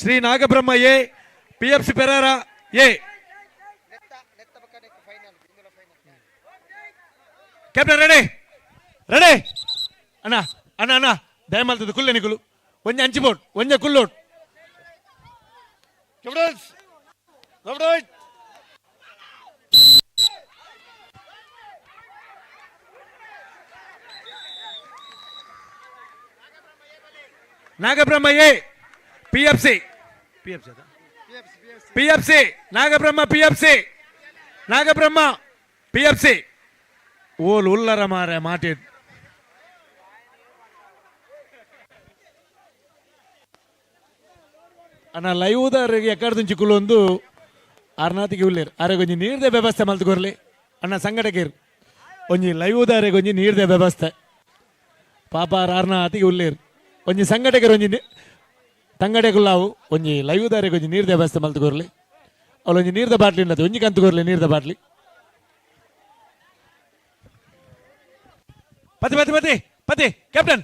Shri Nagabrahma A PFC Perara A captain ready ಅಣ್ಣ ಅಣ್ಣ ಅಣ್ಣ ದಯಮಾಲ್ತದ ಕುಲ್ಲೆ ನಿಕುಲು ಒಂಜ ಅಂಚಿ ಬೋಟ್ ಒಂಜ ಕುಲ್ಲೋಟ್ Nagabrahma A PFC PFC Nagabrahma PFC ಓಲ್ ಉಲ್ಲರ ಮಾರೆ ಮಾಟಿ ಅಣ್ಣ ಲೈವ್ ದಾರಿಗೆ ಎಕ್ಕಡ ಕುಲೊಂದು ಅರ್ನಾತಿಗೆ ಉಳ್ಳೇರು ಅರೆ ಕೊಂಚ ನೀರ್ದೆ ವ್ಯವಸ್ಥೆ ಮಲ್ತುಕೊರ್ಲಿ ಅಣ್ಣ ಸಂಘಟಕೇರು ಒಂಜಿ ಲೈವ್ ದಾರಿಗೆ ಒಂಜಿ ನೀರ್ದೆ ವ್ಯವಸ್ಥೆ ಪಾಪ ಅರ್ನಾತಿಗೆ ಉಳ್ಳೇರು ಒಂಜಿ ಸಂಘಟಕರು ಒಂಜಿ ತಂಗಡೆಗುಲ್ಲಾವು ಒಂಜಿ ಲೈವ್ ದಾರಿಗೆ ಒಂಜಿ ನೀರ್ದೆ ವ್ಯವಸ್ಥೆ ಮಲ್ತುಕೊರ್ಲಿ ಅವಳು ಒಂಜಿ ನೀರ್ದ ಬಾಟ್ಲಿ ಉಂಡದು ಒಂಜಿ ಕಂತುಕೊರ್ಲಿ ನೀರ್ದ ಬಾಟ್ಲಿ ಪತಿ ಕ್ಯಾಪ್ಟನ್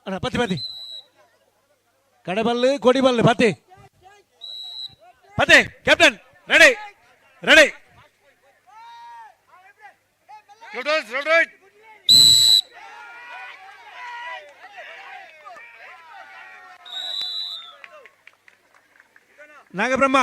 ಅಣ್ಣ ಪತಿ ಕಡೆಬಲ್ಲು ಕೊಡಿಬಲ್ಲು ಪತಿ captain ready Nagabrahma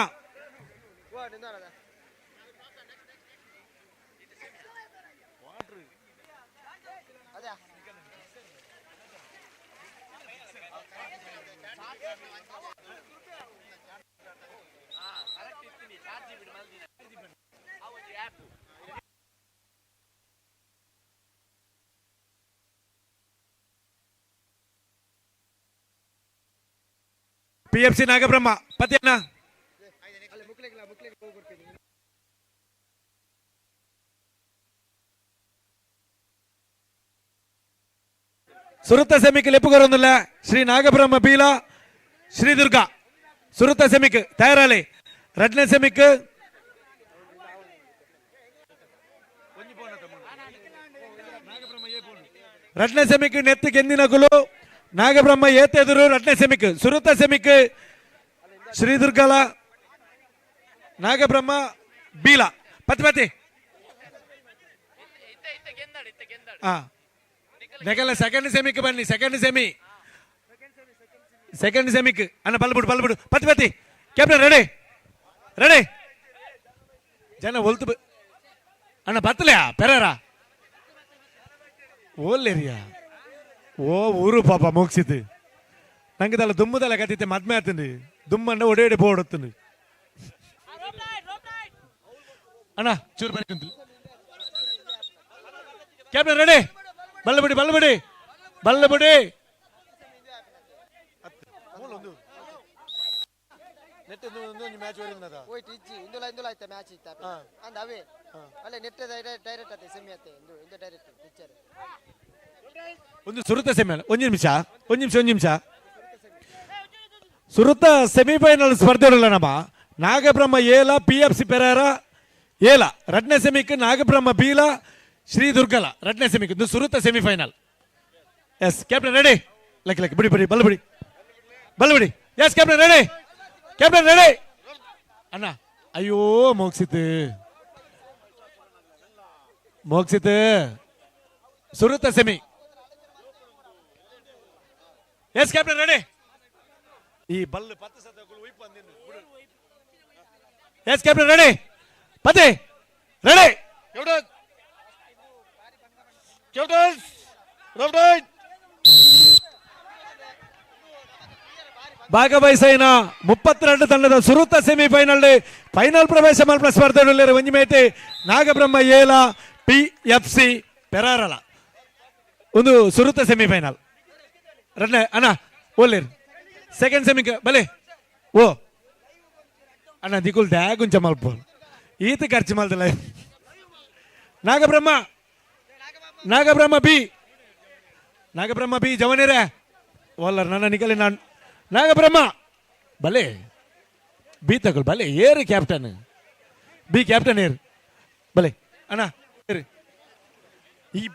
PFC Nagabrahma ಪತಿಯನ್ನ ಸುರತ ಸೆಮಿಕ್ ಲೆಪ್ಪುಗೊರೊಂದುಲ್ಲ ಶ್ರೀ ನಾಗಬ್ರಹ್ಮ ಬೀಲ ಶ್ರೀದುರ್ಗ ಸುರತ ಸೆಮಿಕ್ ತಯಾರಾಲಿ ರಡ್ನೆ ಸೆಮಿಕ್ ನೆತ್ತು ಗೆಂದಿನಗುಲು ನಾಗಬ್ರಹ್ಮ ಏತೆದುರು ರಡ್ನೆ ಸೆಮಿಕ್ ಸುರತ ಸೆಮಿಕ್ ಶ್ರೀದುರ್ಗಲ ನಾಗಬ್ರಹ್ಮ ಬೀಲ ಪತಿ ನೆಗಲ್ಲ ಸೆಕೆಂಡ್ ಸೆಮಿಕ್ ಬನ್ನಿ ಸೆಕೆಂಡ್ ಸೆಮಿಕ್ ಅಣ್ಣ ಬಲ್ಬಿಡು ಪತಿ ಕ್ಯಾಪ್ಟನ್ ರೆಡಿ ಜನ ಒಲ್ತು ಅಣ್ಣ ಬತ್ತಲೆಯಾ ಪೆರಾರ ಓಲ್ಲೇರಿಯಾ ಓ ಊರು ಪಾಪ ಮುಗಿಸಿತ್ತು ನಂಗೆ ತಲ್ಲ ದುಮ್ಮದಲ್ಲ ಕತ್ತಿತ್ತೆ ಮದ್ಮೆ ಆತಂದು ದುಮ್ಮಣ್ಣ ಒಡೆ ಪೋಡುತ್ತಂದು ಅಣ್ಣ ಚೂರು ಬರೀ ಕ್ಯಾಪ್ಟನ್ ರೆಡಿ ಬಲ್ಲಬಿಡಿ ಒಂದು ಸುರತ ಸೆಮಿ ಒಂದು ನಿಮಿಷ ಸುರತ ಸೆಮಿಫೈನಲ್ ಸ್ಪರ್ಧೆ ನಮ್ಮ ನಾಗಬ್ರಹ್ಮ ಏಲ PFC ಪೆರಾರ ಏಲ ರಡ್ನೆ ಸೆಮಿಕ್ ನಾಗಬ್ರಹ್ಮ ಬೀಲ ಶ್ರೀದುರ್ಗಲ ರಡ್ನೆ ಸೆಮಿಕ್ ಇದು ಸುರತ semifinal yes captain ready luck ಬಿಡಿ ಬಲ್ಬಿಡಿ ಎಸ್ ಕ್ಯಾಪ್ಟನ್ ರೆಡಿ ಅಣ್ಣ ಅಯ್ಯೋ ಮೋಗ್ಸಿತ್ ಸುರತ ಸೆಮಿ ಎಸ್ ಕ್ಯಾಪ್ಟನ್ ರೆಡಿ ಈ ಬಲ್ಲು ಪತ್ತು ಸತಗಳು ಉಯ್ಪ ಅಂದಿದ್ದು ಎಸ್ ಕ್ಯಾಪ್ಟನ್ ರೆಡಿ ಪತಿ ರೆಡಿ ಭಾಗವಹಿಸಿನ 32 ತಂಡದ ಸುರತ ಸೆಮಿಫೈನಲ್ ಫೈನಲ್ ಪ್ರವೇಶ ಮಲ್ಪನ ಸ್ಪರ್ಧೆಯಲ್ಲಿ ಒಂಜಿಮೇತೆ ನಾಗಬ್ರಹ್ಮ ಏಲ PFC ಪೆರಾರಲ ಒಂದು ಸುರತ ಸೆಮಿಫೈನಲ್ ರಡ್ನೆ ಅಣ್ಣ ಓಲ್ಲೇರು ಸೆಕೆಂಡ್ ಸೆಮಿಕ್ ಬಲೆ ಓ ಅಣ್ಣ ದಿಕ್ಕುಲ್ ದ್ಯಾಗುಂಚ ಮಲ್ಪ ಈತ ಖರ್ಚು ಮಲ್ದಲ್ಲ ನಾಗಬ್ರಹ್ಮ ಬಿ ಜವನೇರೆ ಓಲ್ಲರ್ ನನ್ನ ನಿಕಲಿ ನಾನು ನಾಗಬ್ರಹ್ಮ ಬಲೆ ಬಿ ತಗೊಳ್ ಬಲೆ ಏರು ಕ್ಯಾಪ್ಟನ್ ಬಿ ಕ್ಯಾಪ್ಟನ್ ಏರು ಬಲೆ ಅಣ್ಣ ಈ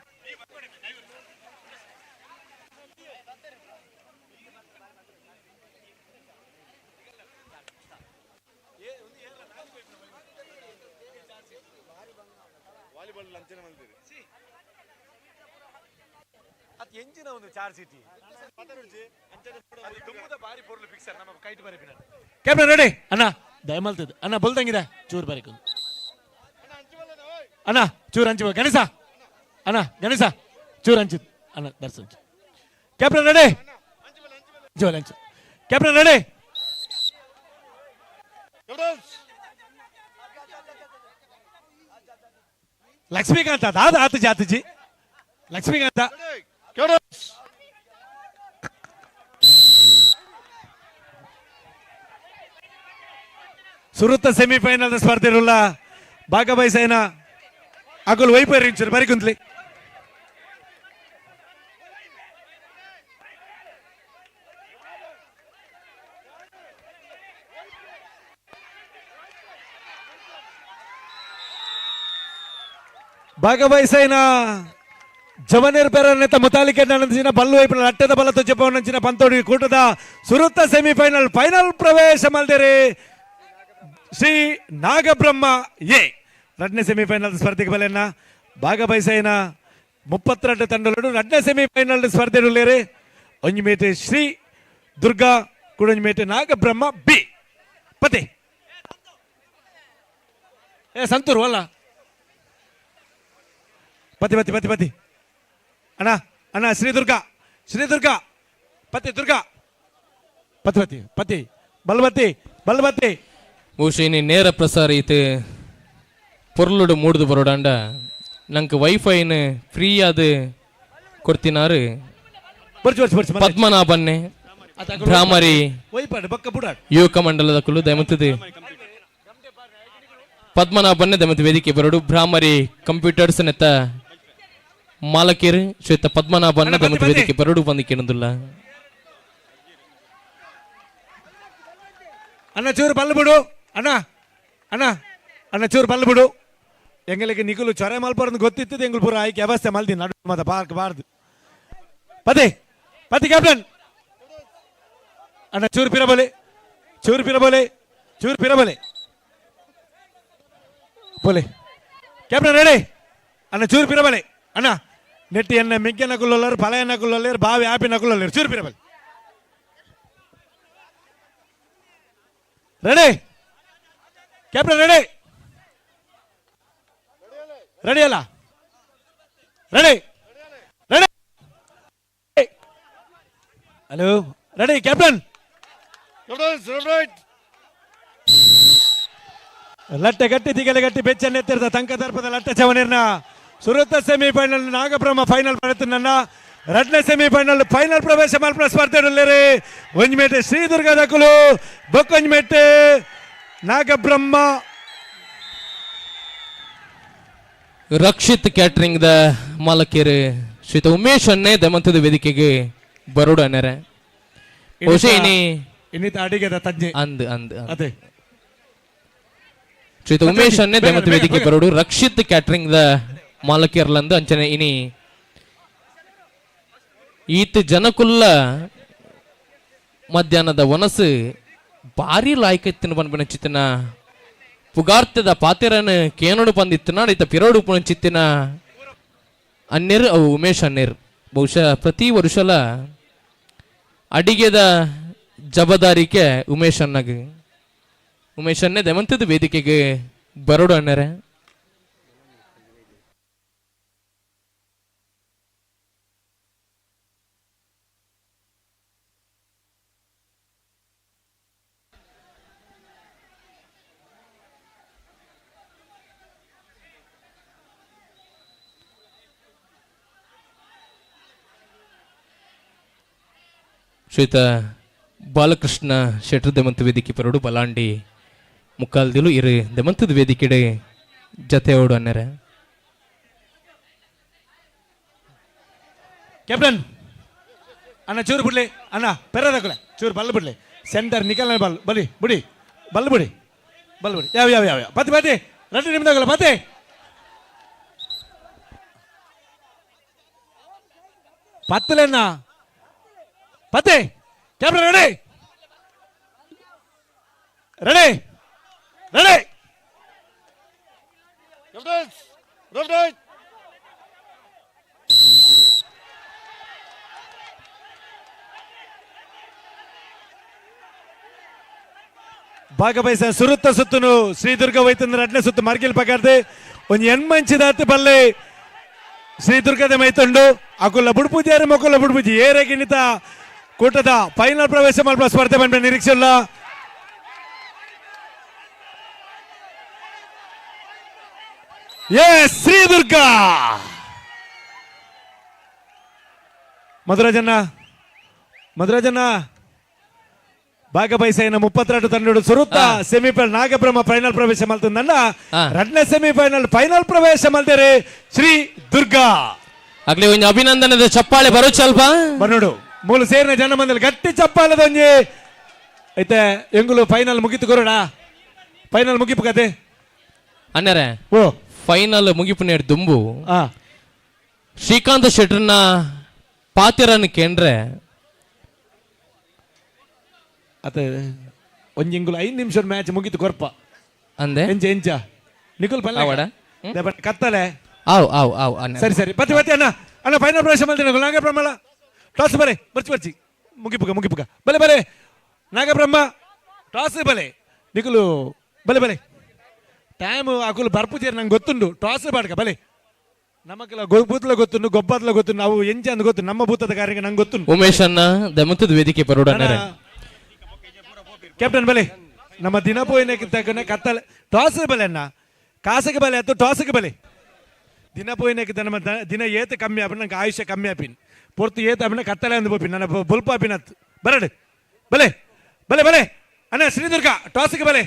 ಎಂಚಿನ ಒಂದು ಚಾರ್ ಸಿಟಿ ಕ್ಯಾಪ್ಟನ್ ರೆಡಿ ಅಣ್ಣ ದಯಮಲ್ತದ ಅಣ್ಣ ಬಲ್ದಂಗಿದೆ ಚೂರು ಬರೀಕು ಅಣ್ಣ ಚೂರು ಹಂಚಿ ಗಣೇಶ ಚೂರು ಹಂಚಿದ್ ಅಣ್ಣ Darshan captain ready captain ready Lakshmikanta ದಾದ ಆತಜಿ ಆತಜಿ ಲಕ್ಷ್ಮೀಕಾಂತ ಸುರುತ್ತ ಸೆಮಿಫೈನಲ್ ಸ್ಪರ್ಧೆರುಳ್ಳ ಭಾಗವಹಿಸೈನ ಅಗುಲ್ ವೈಪರೀಂಚರು ಬರಿ ಕುಂತ್ಲಿ భాగవహిసైన జవనేర్ పెరనేత ముతాలికెట్ అనంచిన బల్లు వైపున అట్టెద బలతో చెప్పవనంచిన పంతోడి కూటದ ಸುರುತ್ತ ಸೆಮಿಫೈನಲ್ ಫೈನಲ್ ಪ್ರವೇಶ ಮಲ್ದೇರಿ ಶ್ರೀ ನಾಗಬ್ರಹ್ಮ ಎ ಎರಡನೇ ಸೆಮಿಫೈನಲ್ ಸ್ಪರ್ಧೆಗೆ ಬಲೆಯನ್ನ ಭಾಗವಹಿಸೈನ 32 ತಂಡಗಳು ಎರಡನೇ ಸೆಮಿಫೈನಲ್ ಸ್ಪರ್ಧೆರುಳ್ಳೇರಿ ಒಂಜಿ ಮೇಟೆ ಶ್ರೀ ದುರ್ಗಾ ಕುಡಂಜಿ ಮೇಟೆ ನಾಗಬ್ರಹ್ಮ ಬಿ ಪತೆ ಸಂತೂರು ಅಲ್ಲ ಪತಿ ಪತಿ ಪತಿ ಪತಿ ಅಣ್ಣ ಅಣ್ಣ ಶ್ರೀ ದುರ್ಗಾ ಪತಿ ದುರ್ಗಾ ಪತಿ ಪತಿ ಪತಿ ಬಲ್ಬತ್ತಿ ಬಲ್ಬತ್ತಿ ಬಹುಶಃ ನೇರ ಪ್ರಸಾರ ಐತೆ ಪೊರ್ಲುಡು ಮೂಡ್ದು ಬರೋಡಾಂಡ ನಂಗೆ ವೈಫೈನ ಫ್ರೀ ಅದು ಕೊಡ್ತಿನಾರು ಪದ್ಮನಾಭನ್ನೇ ಭ್ರಾಮರಿ ಯುವಕ ಮಂಡಲದ ಕುಲು ದಯಮಂತದೆ ಪದ್ಮನಾಭನ್ನೇ ದಯಮಂತ ವೇದಿಕೆ ಬರೋಡು ಭ್ರಾಮರಿ ಕಂಪ್ಯೂಟರ್ಸ್ ನೆತ್ತ ಮಾಲಕೀರು ಶ್ವೇತ ಪದ್ಮನಾಭನ್ನ ದಯಮಂತ ವೇದಿಕೆ ಬರೋಡು ಬಂದಿಕ್ಕೆನಂದಿಲ್ಲ ಅಣ್ಣ ಚೂರು ಬಲ್ಲು ಬಿಡು ಅಣ್ಣ ಅಣ್ಣ ಅಣ್ಣ ಚೂರು ಬಲ್ಲು ಬಿಡು ಎಂಗಳಿಗೆ ನಿಗುಲು ಚೊರೆ ಮಲ್ಪರಂದು ಗೊತ್ತಿತ್ತು ಎಂಗುಲು ಪೂರ ಆಯ್ಕೆ ವ್ಯವಸ್ಥೆ ಮಲ್ದಿ ನಡು ಮತ ಬಾರ್ದು ಪತಿ ಪತಿ ಕ್ಯಾಪ್ಟನ್ ಅಣ್ಣ ಚೂರು ಪಿರಬಲೆ ಬೋಲೆ ಕ್ಯಾಪ್ಟನ್ ರೆಡಿ ಅಣ್ಣ ಚೂರು ಪಿರಬಲೆ ಅಣ್ಣ ನೆಟ್ಟಿ ಎನ್ನ ಮೆಗ್ಗೆ ನಕುಲ್ಲರು ಫಲ ನಕುಲ್ಲರು ಬಾವಿ ಆಪಿ ನಕುಲ್ಲರು ಚೂರು ಪಿರಬಲೆ ರೆಡಿ ಕ್ಯಾಪ್ಟನ್ ರೆಡಿ ಅಲ್ಲ ರೆಡಿ ಹಲೋ ರೆಡಿ ಕ್ಯಾಪ್ಟನ್ ಲಟ್ಟೆ ಗಟ್ಟಿ ದಿಗಲೆ ಗಟ್ಟಿ ಬೆಚ್ಚನ್ನೆತ್ತಿರದ ತಂಕ ದರ್ಪದ ಲಟ್ಟೆ ಚವನೀರ್ನ ಸುರುತ್ತ ಸೆಮಿಫೈನಲ್ ನಾಗಬ್ರಹ್ಮ ಫೈನಲ್ ನನ್ನ ಎರಡನೇ ಸೆಮಿಫೈನಲ್ ಫೈನಲ್ ಪ್ರವೇಶ ಮಲ್ಪನ ಸ್ಪರ್ಧೆಯಲ್ಲಿ ಒಂಜ್ಮೇಟೆ ಶ್ರೀದುರ್ಗದ ಕುಲು ಬೊಕ್ಕೊಂಜ್ಮೇಟೆ ನಾಗಬ್ರಹ್ಮ ರಕ್ಷಿತ್ ಕ್ಯಾಟರಿಂಗ್ ದ ಮಾಲಕಿಯರು ಶ್ರೀತ ಉಮೇಶ್ ಅನ್ನೇ ದಮಂತದ ವೇದಿಕೆಗೆ ಬರೋಡು ಅನ್ನರೆ ಇನ್ನಿತ ಅಡಿಗೆದ ತಜ್ಞೆ ಅಂದ್ ಅಂದ್ ಅದೇ ಶ್ರೀತ ಉಮೇಶ್ ಅನ್ನೇ ದಮಂತ ವೇದಿಕೆ ಬರೋಡು ರಕ್ಷಿತ್ ಕ್ಯಾಟರಿಂಗ್ ದ ಮಾಲಕಿಯರ್ಲಂದು ಅಂಚನೆ ಇನಿ ಈತ ಜನಕುಲ್ಲ ಮಧ್ಯಾಹ್ನದ ವನಸು ಭಾರಿ ಲಾಯ್ಕತ್ತಿನ ಪನ್ಪನ ಚಿತ್ತಿನ ಪುಗಾರ್ತದ ಪಾತೆರನ ಕೇನೋಡು ಪಂದಿತ್ತಿನ ಈತ ಪಿರೋಡು ಪುಣ ಚಿತ್ತಿನ ಅನ್ನೇರು ಅವು ಉಮೇಶ್ ಅನ್ನೇರು ಬಹುಶಃ ಪ್ರತಿ ವರ್ಷಲ ಅಡಿಗೆದ ಜವಾಬ್ದಾರಿಕೆ ಉಮೇಶ್ ಅನ್ನೇ ದಮಂತದ ವೇದಿಕೆಗೆ ಬರೋಡು ಅನ್ನರೆ ಶ್ವೇತ ಬಾಲಕೃಷ್ಣ ಶೆಟ್ರ್ ದಮಂತ ವೇದಿಕೆ ಪರೋಡು ಬಲಾಂಡಿ ಮುಕ್ಕಾಲ್ದಿಲು ಇರು ದಮಂತದ ವೇದಿಕೆಡೆ ಜತೆ ಓಡು ಅನ್ನರೆ ಕ್ಯಾಪ್ಟನ್ ಅಣ್ಣ ಚೂರು ಬಿಡ್ಲಿ ಅಣ್ಣ ಪೆರದಕಲೆ ಚೂರು ಬಲ್ಲು ಬಿಡ್ಲಿ ಸೆಂಟರ್ ನಿಕಲ್ ಬಲ್ ಬಲಿ ಬಿಡಿ ಬಲ್ಲು ಬಿಡಿ ಯಾವ ಯಾವ ಯಾವ ಪತಿ ಪತಿ ರೆಡಿ ನಿಮ್ದಾಗಲ್ಲ ಪತಿ ಪತ್ತಲೆನ್ನ ಪತಿ ಕ್ಯಾಪ್ಟನ್ ರೆಡಿ ಭಾಗವಹಿಸ ಸುರುತ್ತ ಸುತ್ತನು ಶ್ರೀದುರ್ಗ ವೈತಂದ್ರ ಅಡ್ನೆ ಸುತ್ತು ಮರ್ಗಿಲ್ ಪಗಾರ್ದೆ ಒಂದು ಹೆಣ್ಮಂಚಿದಾತ ಬಲ್ಲೆ ಶ್ರೀದುರ್ಗದ ಮೈತಂಡು ಅಕುಲ್ಲ ಬುಡ್ಪೂಜಿ ಮಕ್ಕಳ ಬುಡ್ಪೂಜಿ ಏರೆಗಿನಿತ ಕೂಟದ ಫೈನಲ್ ಪ್ರವೇಶ ಮಲ್ಪ ಸ್ಪರ್ಧೆ ಬಂದ ನಿರೀಕ್ಷೆ ಇಲ್ಲ ಶ್ರೀ ದುರ್ಗಾ ಮಧುರಾಜನ್ನ ಭಾಗವಹಿಸಿನ 32 ತಂಡಗಳು ಸುರುತ್ತ ಸೆಮಿಫೈನಲ್ ನಾಗಬ್ರಹ್ಮ ಫೈನಲ್ ಪ್ರವೇಶ ಮಲ್ತಂದಣ್ಣ 2ನೇ ಸೆಮಿಫೈನಲ್ ಫೈನಲ್ ಪ್ರವೇಶ ಮಲ್ತೇರೆ ಶ್ರೀ ದುರ್ಗಾ ಆಗ್ಲೇ ಒಂದು ಅಭಿನಂದನದ ಚಪ್ಪಾಳೆ ಬರೋ ಸ್ವಲ್ಪ ಬನ್ನೋಡು ಮೂಲ ಸೇರಿನ ಜನ ಮಂದಲ್ಲಿ ಗಟ್ಟಿ ಚಪ್ಪಾಳದ ಒಂಜಿ ಐತೆ ಎಂಗುಲು ಫೈನಲ್ ಮುಗಿತು ಕೊರೋಡ ಫೈನಲ್ ಮುಗಿಪು ಕತೆ ಅನ್ನರೆ ಓ ಫೈನಲ್ ಮುಗಿಪು ನೇಡ್ ದುಂಬು ಶ್ರೀಕಾಂತ್ ಶೆಟ್ರನ್ನ ಪಾತಿರನ್ನು ಕೇಂದ್ರೆ ಅತೆ ಒಂಜಿಂಗುಲು 5 ನಿಮಿಷ ಮ್ಯಾಚ್ ಮುಗಿತು ಕೊರ್ಪ ಅಂದೆ ಎಂಚ ನಿಕುಲ್ ಪಲ್ಲ ಕತ್ತಲೆ ಸರಿ ಸರಿ ಬತ್ತಿ ಅಣ್ಣ ಫೈನಲ್ ಪ್ರವೇಶ ಮಾಡ್ತೀನಿ ನಾಗಬ್ರಹ್ಮ ಟಾಸ್ ಬಲೆ ಬರ್ಚಿ ಮುಗಿಪುಗ ಬಲೆ ನಾಗಬ್ರಹ್ಮ ಟಾಸ್ ಬಲೆ ನಿಕುಲು ಬಲೆ ಟೈಮ್ ಅಕುಲು ಬರ್ಪುಜೇರಿ ನಂಗೆ ಗೊತ್ತುಂಡು ಟಾಸ್ ಬಾಡ್ಕ ಬಲೆ ನಮಗೆಲ್ಲ ಬೂತ್ಲ ಗೊತ್ತುಂಡು ಗೊಬ್ಬತ್ಲ ಗೊತ್ತುಂಡು ನಾವು ಎಂಚ ಅಂತ ಗೊತ್ತು ನಮ್ಮ ಭೂತದ ಕಾರ್ಯ ನಂಗೆ ಗೊತ್ತುಂಡು ಉಮೇಶ್ ಅನ್ನ ದಮತದ ವೇದಿಕೆ ಪರೋಡನೆ ಕ್ಯಾಪ್ಟನ್ ಬಲೆ ನಮ್ಮ ದಿನ ಪೋಯಿನ ಕತ್ತಲೆ ಟಾಸ್ ಬಲೆ ಅಣ್ಣ ಕಾಸಿಗೆ ಬಲೆ ಅಥವಾ ಟಾಸ್ಗೆ ಬಲೆ ದಿನ ಪೋಯಿನ ನಮ್ಮ ದಿನ ಏತ ಕಮ್ಮಿ ಆಪಿನ ನಂಗೆ ಆಯುಷ್ಯ ಕಮ್ಮಿ ಆಪಿನ್ ಪೊರ್ತು ಏತ ಆಪಿನ ಕತ್ತಲೆ ಅಂದು ಬೋಪಿನ್ ನನ್ನ ಬುಲ್ಪ ಆಪಿನತ್ ಬರಡು ಬಲೆ ಅಣ್ಣ ಶ್ರೀದುರ್ಗ ಟಾಸ್ಗೆ ಬಲೆ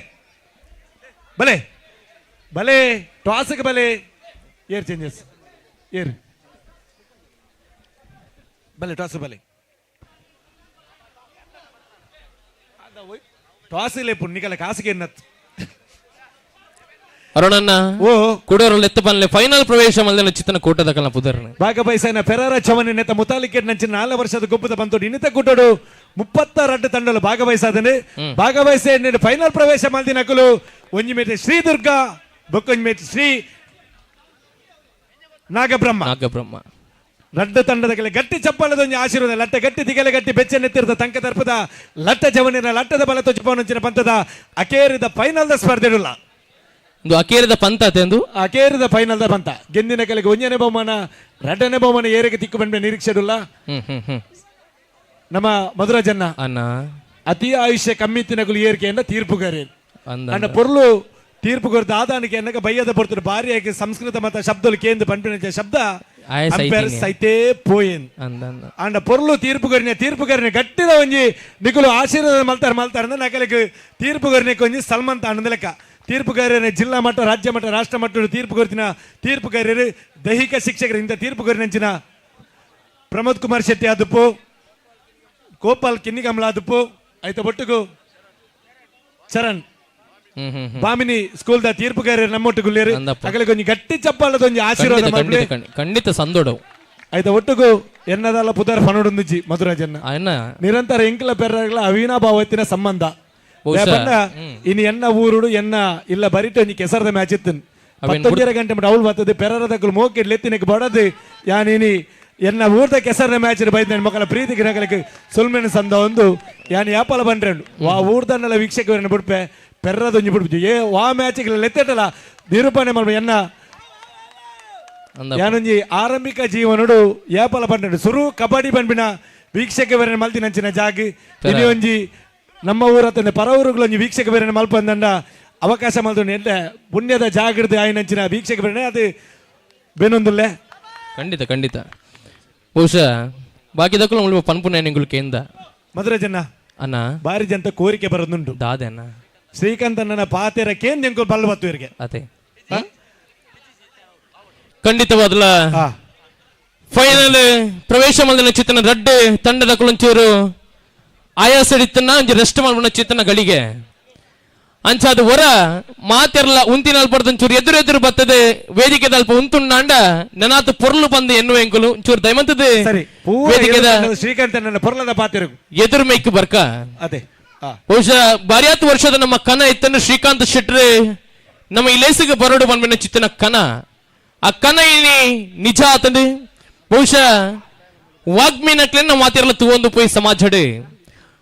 ಟಾಸ್ಗೆ ಬಲೆ ಏರ್ ಚೇಂಜಸ್ ಏರ್ ಬಲೆ ಟಾಸ್ ಬಲೆ ಟಾಸ್ ಇಲ್ಲ ಪುಣ್ಣಿಕಲ ಕಾಸಿಗೆ ಎನ್ನತ್ ಅರುಣನ್ನ ಓ ಕುಡೋರಲ್ಲಿ ಎತ್ತ ಬನ್ಲೆ ಫೈನಲ್ ಪ್ರವೇಶ ಮಲ್ದನ ಚಿತ್ತನ ಕೂಟದ ಕಲ ಪುದರ್ನ ಭಾಗವಹಿಸಿನ ಫೆರಾರ ಚವನಿ ನೆತ್ತ ಮುತಾಲಿಕೆಟ್ ನಂಚಿನ 4 ವರ್ಷದ ಗೊಬ್ಬದ ಬಂತು ಇನ್ನಿತ ಕೂಟೋಡು 32 ತಂಡಲು ಭಾಗವಹಿಸಾದನೆ ಭಾಗವಹಿಸಿ ಫೈನಲ್ ಪ್ರವೇಶ ಮಲ್ದಿನ ನಕಲು ಒಂಜಿ ಮೇಟಿ ಶ್ರೀ ದುರ್ಗಾ ಬೊಕ್ಕೊಂಜಿ ಮೇಟಿ ಶ್ರೀ ನಾಗಬ್ರಹ್ಮ ಲಡ್ಡ ತಂಡದ ಕೆಲ ಗಟ್ಟಿ ಚಪ್ಪಲದ ಒಂದು ಆಶೀರ್ವಾದ ಲಟ್ಟ ಗಟ್ಟಿ ದಿಗಲೆ ಗಟ್ಟಿ ಬೆಚ್ಚನೆತ್ತಿರದ ತಂಕ ತರ್ಪದ ಲಟ್ಟ ಜವನಿನ ಲಟ್ಟದ ಬಲ ತೊಚ್ಚಪವನಂಚಿನ ಪಂತದ ಅಕೇರಿದ ಫೈನಲ್ ಸ್ಪರ್ಧೆಡುಲ್ಲ ಅಕೇರಿದ ಪಂತ ಅತೆಂದು ಅಕೇರಿದ ಫೈನಲ್ ದ ಪಂತ ಗೆಂದಿನ ಕೆಳಗೆ ಒಂಜನೇ ಬಹುಮಾನ 2ನೇ ಬಹುಮಾನ ಏರಿಗೆ ತಿಕ್ಕು ಬಂದ ನಿರೀಕ್ಷೆಡುಲ್ಲ ನಮ್ಮ ಮಧುರಾಜನ್ನ ಅನ್ನ ಅತಿ ಆಯುಷ್ಯ ಕಮ್ಮಿತ್ತಿನಗಳು ಏರಿಕೆಯಿಂದ ತೀರ್ಪುಗಾರೆ ಅನ್ನ ಪೊರ್ಲು ತೀರ್ಪು ಕೊರತ ಆದಾನಿಕೆ ಅನ್ನಕ ಬಯ್ಯದ ಪೊರ್ತು ಭಾರಿಯಾಗಿ ಸಂಸ್ಕೃತ ಮತ ಶಬ್ದಲು ಕೇಂದ್ರ ಪಂಪಿನ ಶಬ್ದ ಸೈತೇ ಪೋಯನ್ ಅಂಡ ಪೊರ್ಲು ತೀರ್ಪುಗಾರಿನ ಗಟ್ಟಿದ ಒಂಜಿ ನಿಕುಲು ಆಶೀರ್ವಾದ ಮಲ್ತಾರ ನಕಲಿಗೆ ತೀರ್ಪುಗಾರಿನ ಒಂಜಿ ಸಲ್ಮಂತ ಅನ್ನದ ಲೆಕ್ಕ ತೀರ್ಪುಗಾರರೇ ಜಿಲ್ಲಾ ಮಟ್ಟ ರಾಜ್ಯ ಮಟ್ಟ ರಾಷ್ಟ್ರ ಮಟ್ಟ ತೀರ್ಪು ಕೊರ್ತಿನ ತೀರ್ಪುಗಾರರು ದೈಹಿಕ ಶಿಕ್ಷಕರು ಇಂಥ ತೀರ್ಪುಗಾರಿನಂಚಿನ ಪ್ರಮೋದ್ ಕುಮಾರ್ ಶೆಟ್ಟಿ ಆದಪ್ಪು ಗೋಪಾಲ್ ಕಿನ್ನಿಗಮಲ ಆದಪ್ಪು ಆಯ್ತ ಒಟ್ಟಿಗೂ ಚರಣ್ ಬಾಮಿನಿ ಸ್ಕೂಲ್ ದ ತೀರ್ಪುಗಾರರು ನಮ್ಮೊಟ್ಟಿಗೆ ಉಳ್ಳೇರು ಅಗಲಿಗೆ ಒಂದು ಗಟ್ಟಿ ಚಪ್ಪಾಳದ ಒಂದು ಆಶೀರ್ವಾದ ಖಂಡಿತ ಸಂದೋಡು ಆಯ್ತ ಒಟ್ಟಿಗೂ ಎನ್ನದಲ್ಲ ಪುದರ್ ಫನೋಡೊಂದಿಜಿ ಮಧುರಾಜನ್ನ ನಿರಂತರ ಎಂಕಲ ಪೆರ್ರಗಳ ಅವಿನಾಭಾವತಿನ ಸಂಬಂಧ ಇನ್ನು ಎನ್ನ ಊರುಡು ಎನ್ನ ಇಲ್ಲ ಬರಿಟ್ಟು ಒಂಜಿ ಕೆಸರದ ಮ್ಯಾಚ್ ಇತ್ತು 19 ಗಂಟೆ ಮಟ್ಟ ಅವಳು ಬರ್ತದೆ ಪೆರರದಕ್ಕೂ ಮೋಕೆ ಲೆತ್ತಿನಕ್ಕೆ ಬಡದು ಯಾನಿನಿ ಎನ್ನ ಊರ್ದ ಕೆಸರದ ಮ್ಯಾಚ್ ಬೈದ ಮಕ್ಕಳ ಪ್ರೀತಿ ಗಿರಗಳಿಗೆ ಸುಲ್ಮೆನ ಸಂದ ಒಂದು ಯಾನ್ ಯಾಪಲ ಬಂದ್ರೆ ವಾ ಊರ್ದನ್ನೆಲ್ಲ ವೀಕ್ಷಕರನ್ನ ಬಿಡ್ಪೆ ಪೆರ್ರದೊಂಜಿ ಬಿಡ್ಬಿಟ್ಟು ವಾ ಮ್ಯಾಚ್ಗೆ ಲೆತ್ತಲ್ಲ ನಿರೂಪಣೆ ಮಾಡ್ಬ ಎನ್ನ ಯಾನೊಂಜಿ ಆರಂಭಿಕ ಜೀವನಡು ಯಾಪಲ ಬಂದ್ರೆ ಸುರು ಕಬಡ್ಡಿ ಬಂದ್ಬಿನ ವೀಕ್ಷಕ ಮಲ್ತಿ ನಂಚಿನ ಜಾಗ ಇಲ್ಲಿ ಒಂಜಿ ನಮ್ಮ ಊರ ಪರ ಊರುಗಳು ವೀಕ್ಷಕ ಬೇರೆ ಮಲ್ಪಂದಂಡ ಅವಕಾಶ ಮಲ್ತು ಎಂತ ಪುಣ್ಯದ ಜಾಗೃತಿ ಆಯ್ನಂಚಿನ ವೀಕ್ಷಕ ಬೇರೆ ಅದು ಬೇನೊಂದುಲ್ಲೆ ಖಂಡಿತ ಬಹುಶಃ ಬಾಕಿದಕ್ಕೂ ಪನ್ಪುನ ನಿಂಗುಳು ಕೇಂದ ಮಧುರಾಜನ್ನ ಅನ್ನ ಬಾರಿ ಜಂತ ಕೋರಿಕೆ ಬರೋದುಂಟು ದಾದೆ ಅನ್ನ ಶ್ರೀಕಾಂತನ ಪಾತೆರ ಕೇಂದ್ರ ಎಂಕುಲು ಬಲ್ಲ ಬತ್ತು ಇವರಿಗೆ ಅದೇ ಖಂಡಿತವಾದಲ್ಲ ಫೈನಲ್ ಪ್ರವೇಶ ಮಲ್ದಿನ ಚಿತ್ತನ ರಡ್ಡೆ ತಂಡದ ಕುಳಂಚೂರು ಆಯಾಸ ಹಿಡಿತನ್ನ ಅಂಜಿ ರೆಸ್ಟ್ ಮಾಡ್ಬಿಡ ಚಿತ್ತನ ಗಳಿಗೆ ಅಂಚಾದ ಹೊರ ಮಾತೆರ್ಲ ಉಂತಿನ ಅಲ್ಪಡ್ದಂಚೂರು ಎದುರು ಬರ್ತದೆ ವೇದಿಕೆ ಅಲ್ಪ ಉಂತುಂಡ ನೆನಾತು ಪೊರ್ಲು ಬಂದು ಎನ್ನುವ ಎಂಕುಲು ಚೂರು ದಯಮಂತದೆ ವೇದಿಕೆದ ಶ್ರೀಕಾಂತ ಪೊರ್ಲದ ಪಾತೆರು ಎದುರು ಮೈಕ್ ಬರ್ಕ ಅದೇ ಬಹುಶಃ ಬಾರಿಯಾತ್ ವರ್ಷದ ನಮ್ಮ ಕನ ಇತ್ತನ್ನು ಶ್ರೀಕಾಂತ್ ಶೆಟ್ರೆ ನಮ್ಮ ಇಲೇಸಿಗೆ ಬರೋಡು ಬಂದ್ಬಿನ ಚಿತ್ತನ ಕನ ಆ ಕನ ಇಲ್ಲಿ ನಿಜ ಆತಂದು ಬಹುಶಃ ವಾಗ್ಮೀನಕ್ಲೆನ್ನ ಮಾತೆರ್ಲ ತೂವೊಂದು ಪೋಯಿ ಸಮಾಜಡೆ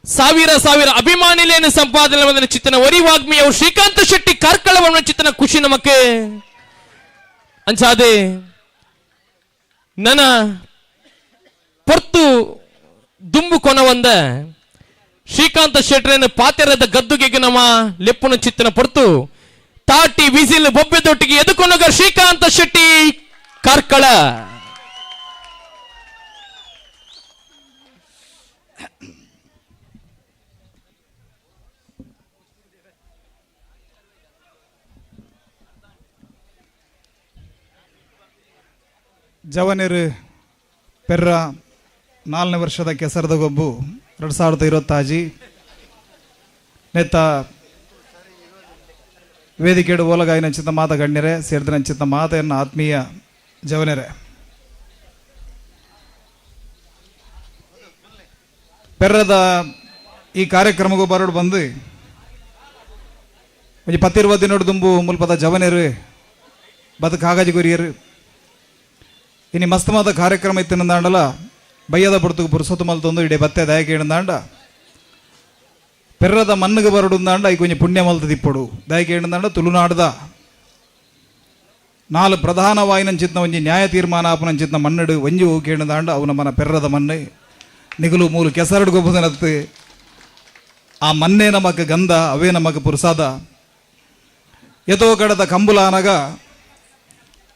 ಸಾವಿರ ಅಭಿಮಾನಿಲೇನು ಸಂಪಾದನೆ ಬಂದ ಚಿತ್ತನ ವರಿ ವಾಗ್ಮಿ ಅವ್ರು ಶ್ರೀಕಾಂತ್ ಶೆಟ್ಟಿ ಕಾರ್ಕಳ ಬಂದ ಚಿತ್ತನ ಖುಷಿ ನಮಕ್ಕೆ ಅಂಚಾದೆ ನನ್ನ ಪೊರ್ತು ದುಂಬು ಕೊನವಂದ ಶ್ರೀಕಾಂತ್ ಶೆಟ್ರನ ಪಾತೆರದ ಗದ್ದುಗೆಗೆ ನಮ್ಮ ಲೆಪ್ಪುನ ಚಿತ್ತನ ಪೊರ್ತು ತಾಟಿ ವಿಸಿಲ್ ಬೊಬ್ಬೆದೊಟ್ಟಿಗೆ ಎದುಕೊಂಡೋಗ ಶ್ರೀಕಾಂತ ಶೆಟ್ಟಿ ಕಾರ್ಕಳ. ಜವನೇರು ಪೆರ್ರ 4ನೇ ವರ್ಷದ ಕೆಸರದ ಗೊಬ್ಬು 2020 ನೆತ್ತ ವೇದಿಕೆಡು ಓಲಗಾಯಿನ ಚಿತ್ತ ಮಾತ ಗಣ್ಯರೇ ಸೇರಿದ ಚಿತ್ತ ಮಾತೆಯನ್ನು ಆತ್ಮೀಯ ಜವನೇರೆ ಪೆರ್ರದ ಈ ಕಾರ್ಯಕ್ರಮಗೂ ಬರೋಡು ಬಂದು ಒಂದು 10-20 ದಿನೋಡು ದುಂಬು ಮುಲ್ಪದ ಜವನೇರು ಬದುಕು ಹಾಗಾಜಿ ಗುರಿಯರು ಇನ್ನು ಮಸ್ತ್ ಮಾತ ಕಾರ್ಯಕ್ರಮ ಇತ್ತಿನಂದಾಂಡಲ ಬಯ್ಯದ ಪುಡ್ತುಕು ಪುರುಸೊತ್ತು ಮಲ್ತೊಂದು ಇಡೀ ಬತ್ತೆ ದಯಕೆ ಇಡಂದಾಂಡ ಪೆರ್ರದ ಮಣ್ಣುಗೆ ಬರಡುಂದಾಂಡ ಈ ಕೊಂಚ ಪುಣ್ಯ ಮಲ್ತ ತಿಪ್ಪಡು ದಯಕೆ ಇಡಂದಾಂಡ ತುಳುನಾಡದ 4 ಪ್ರಧಾನವಾಯಿನಂಚಿತ್ನ ಒಂಜಿ ನ್ಯಾಯ ತೀರ್ಮಾನ ಆಪನಂಚಿತ್ನ ಮಣ್ಣಡು ಒಂಜಿ ಹೋಗಿ ಕೇಳದಾಂಡ ಅವು ನಮ್ಮನ ಪೆರ್ರದ ಮಣ್ಣು ನಿಗಲು ಮೂಲು ಕೆಸರಡು ಗೊಬ್ಬದನತ್ತು ಆ ಮಣ್ಣೆ ನಮಕ್ ಗಂಧ ಅವೇ ನಮಕ್ ಪುರುಸಾದ ಎತೋ ಕಡದ ಕಂಬುಲ ಅನಗ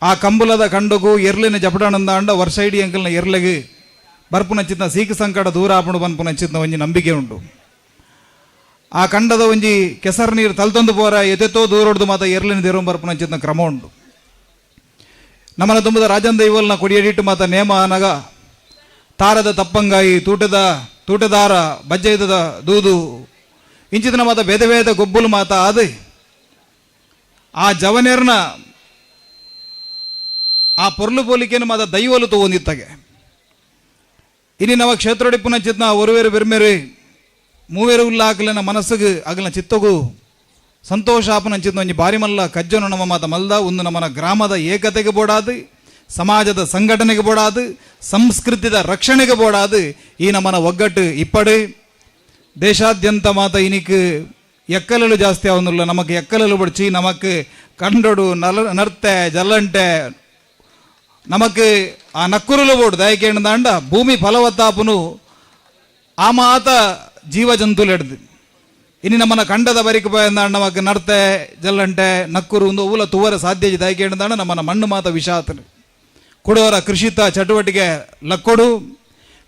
ಆ ಕಂಬುಲದ ಕಂಡುಗು ಎರ್ಲಿನ ಜಪಡಾನಂದಾಂಡ ವರ್ಷ ಇಡೀ ಅಂಕಲ್ನ ಎರ್ಲೆಗೆ ಬರ್ಪುನಂಚಿತ್ನ ಸೀಕ ಸಂಕಟ ದೂರ ಆಪಣು ಬನ್ಪುನಂಚಿತ್ನ ಒಂಜಿ ನಂಬಿಕೆ ಉಂಟು. ಆ ಕಂಡದ ಒಂಜಿ ಕೆಸರು ನೀರು ತಲ್ತೊಂದು ಪೋರ ಎತೆತ್ತೋ ದೂರ ಹೊಡೆದು ಮಾತ ಎರ್ಲಿನ ದೇರು ಬರ್ಪುನಂಚಿತ್ನ ಕ್ರಮ ಉಂಟು. ನಮ್ಮನ ತುಂಬದ ರಾಜನ್ ದೈವಲ್ನ ಕೊಡಿಯಡಿಟ್ಟು ಮಾತ ನೇಮ ಅನಗ ತಾರದ ತಪ್ಪಂಗಾಯಿ ತೂಟದಾರ ಬಜ್ಜೆದ ದೂದು ಇಂಚಿತನ ಮಾತ ಬೇದ ಬೇದ ಗೊಬ್ಬುಲು ಮಾತ ಆದ ಆ ಜವನೇರ್ನ ಆ ಪೊರ್ಲು ಪೋಲಿಕೆಯನ್ನು ಮಾತ ದೈವಲು ತಗೊಂಡಿತ್ತಾಗೆ ಇನ್ನು ನವ ಕ್ಷೇತ್ರಡಿಪ್ಪುನ ಚಿತ್ನ ಒರುವೇರು ಬೆರ್ಮೇರು ಮೂವೇರು ಉಲ್ಲ ಆಗಲಿನ ಮನಸ್ಸಿಗೆ ಆಗಲಿನ ಚಿತ್ತಗೂ ಸಂತೋಷ ಆಪನ ಚಿತ್ನ ಒಂಜಿ ಬಾರಿ ಮಲ್ಲ ಕಜ್ಜನು ನಮ್ಮ ಮಾತ ಮಲ್ದ ಒಂದು ನಮ್ಮನ ಗ್ರಾಮದ ಏಕತೆಗೆ ಬೋಡಾದು ಸಮಾಜದ ಸಂಘಟನೆಗೆ ಬೋಡಾದು ಸಂಸ್ಕೃತಿದ ರಕ್ಷಣೆಗೆ ಬೋಡಾದು ಈ ನಮ್ಮನ ಒಗ್ಗಟ್ಟು ಇಪ್ಪಡು ದೇಶಾದ್ಯಂತ ಮಾತ ಇನಿಕ್ ಎಕ್ಕಲಲು ಜಾಸ್ತಿ ಅವನಿಲ್ಲ ನಮಕ್ ಎಕ್ಕಲಲು ಬಡ್ಚಿ ನಮಕ್ ಕಂಡೊಡು ನರ್ತೆ ಜಲ್ಲಂಟೆ ನಮಕ್ ಆ ನಕ್ಕುರುಲು ಬೋಡು ದಯಕೇಂದಾಂಡ ಭೂಮಿ ಫಲವತ್ತಾಪುನು ಆ ಮಾತ ಜೀವ ಜಂತುಲು ಹಿಡ್ದು ಇನ್ನು ನಮ್ಮನ ಕಂಡದ ಬರಿಕ ಪೋಯಂದಾಂಡ ನಮಕ್ ನರ್ತೆ ಜಲ್ಲಂಟೆ ನಕ್ಕುರು ಒಂದು ಊಲ ತುವರ ಸಾಧ್ಯ ದಯಕೇಂದಾಂಡ ನಮ್ಮನ ಮಣ್ಣು ಮಾತ ವಿಷಾತನು ಕೊಡೋರ ಕೃಷಿತ ಚಟುವಟಿಕೆ ಲಕ್ಕೊಡು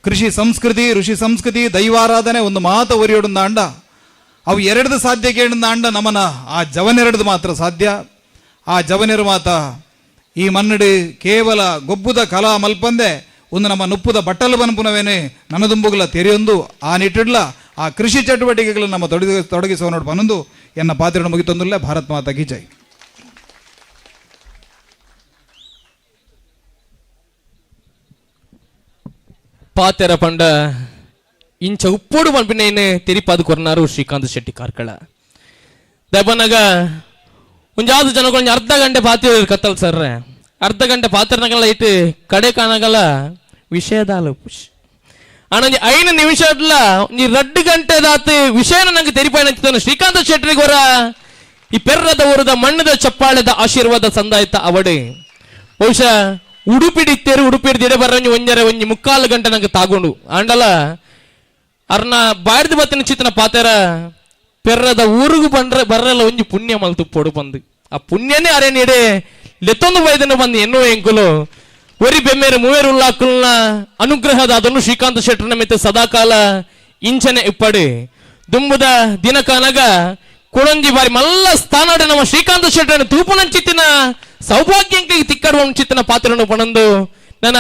ಕೃಷಿ ಸಂಸ್ಕೃತಿ ಋಷಿ ಸಂಸ್ಕೃತಿ ದೈವಾರಾಧನೆ ಒಂದು ಮಾತ ಒರಿಯೋಡುಂದಾಂಡ ಅವು ಎರಡದು ಸಾಧ್ಯ ಕೇಳಿದಾಂಡ ನಮ್ಮನ ಆ ಜವನೆರಡು ಮಾತ್ರ ಸಾಧ್ಯ. ಆ ಜವನೆರು ಮಾತ ಈ ಮನ್ನಡು ಕೇವಲ ಗೊಬ್ಬುದ ಕಲಾ ಮಲ್ಪಂದೆ ಒಂದು ನಮ್ಮ ನುಪ್ಪುದ ಬಟ್ಟಲು ಬನ್ಪುನವೇನೆ ನನ್ನದುಂಬುಗಳ ತೆರೆಯೊಂದು ಆ ನಿಟ್ಟಿಡ್ಲ ಆ ಕೃಷಿ ಚಟುವಟಿಕೆಗಳು ನಮ್ಮ ತೊಡಗಿಸುವ ನೋಡು ಬನ್ನೊಂದು ಎನ್ನ ಪಾತ್ರೆ ಮುಗಿತೊಂದಿಲ್ಲ. ಭಾರತ್ ಮಾತಾ ಕಿ ಜೈ. ಪಾತೆರ ಪಂಡ ಇಂಚ ಉಪ್ಪೋಡು ಪಂಪಿನೇನೆ ತೆರಿಪಾದು ಕೊರ್ನಾರು ಶ್ರೀಕಾಂತ್ ಶೆಟ್ಟಿ ಕಾರ್ಕಳ ದಬನಗ ಒಂಜಾದು ಜನಗಳು ಅರ್ಧ ಗಂಟೆ ಪಾತ್ರ ಕತ್ತಲ್ ಸರ್ ಅರ್ಧ ಗಂಟೆ ಪಾತ್ರನಗಲ್ಲ ಇಟ್ಟು ಕಡೆ ಕಾಣಗಲ್ಲ ವಿಷಯದಾಲ ಆನಂದ್ 5 ನಿಮಿಷ ನೀ 2 ಗಂಟೆ ದಾತು ವಿಷಯನ ನಂಗೆ ತೆರಿಪಾಯಿನ ಶ್ರೀಕಾಂತ್ ಶೆಟ್ಟಿಗೋರ ಈ ಪೆರ್ರದ ಊರದ ಮಣ್ಣದ ಚಪ್ಪಾಳದ ಆಶೀರ್ವಾದ ಸಂದಾಯಿತ ಅವಡೆ ಬಹುಶಃ ಉಡುಪಿಡಿತ್ತೇರು ಉಡುಪಿಡಿದಿಡೆ ಬರ್ರಂಜಿ ಒಂಜಿ 3/4 ಗಂಟೆ ನಂಗೆ ತಾಗೊಂಡು ಆಂಡಲ ಅರ್ನ ಬಾಯ್ದು ಬತ್ತಿನ ಚಿತ್ತನ ಪಾತೆರ ಪೆರ್ರದ ಊರಿಗೂ ಬರ್ರಲ್ಲ ಒಂಜಿ ಪುಣ್ಯ ಮಲ್ತು ಪೊಡು ಬಂದು ಆ ಪುಣ್ಯನೇ ಅರೆ ನೀಡೆ ಲೆತ್ತೊಂದು ವೈದ್ಯನ ಬಂದು ಎನ್ನುವ ಎಂಕುಲು ಒರಿ ಬೆಮ್ಮೇರು ಮೂವೇರು ಉಲ್ಲಾಕುಲ್ನ ಅನುಗ್ರಹದ ಅದನ್ನು ಶ್ರೀಕಾಂತ್ ಶೆಟ್ಟರ್ನ ಮೆತ್ತೆ ಸದಾಕಾಲ ಇಂಚನೆ ಇಪ್ಪಡು ದುಂಬುದ ದಿನಕಾನಗ ಕೊಳಂಜಿ ಬಾರಿ ಮಲ್ಲ ಸ್ಥಾನಡೆ ನಮ್ಮ ಶ್ರೀಕಾಂತ್ ಶೆಟ್ಟರ್ನ ತೂಪುನಂಚಿತ್ತಿನ ಸೌಭಾಗ್ಯಂಕ ತಿಕ್ಕಡುವ ಚಿತ್ತನ ಪಾತ್ರನು ಪಣಂದು ನನ್ನ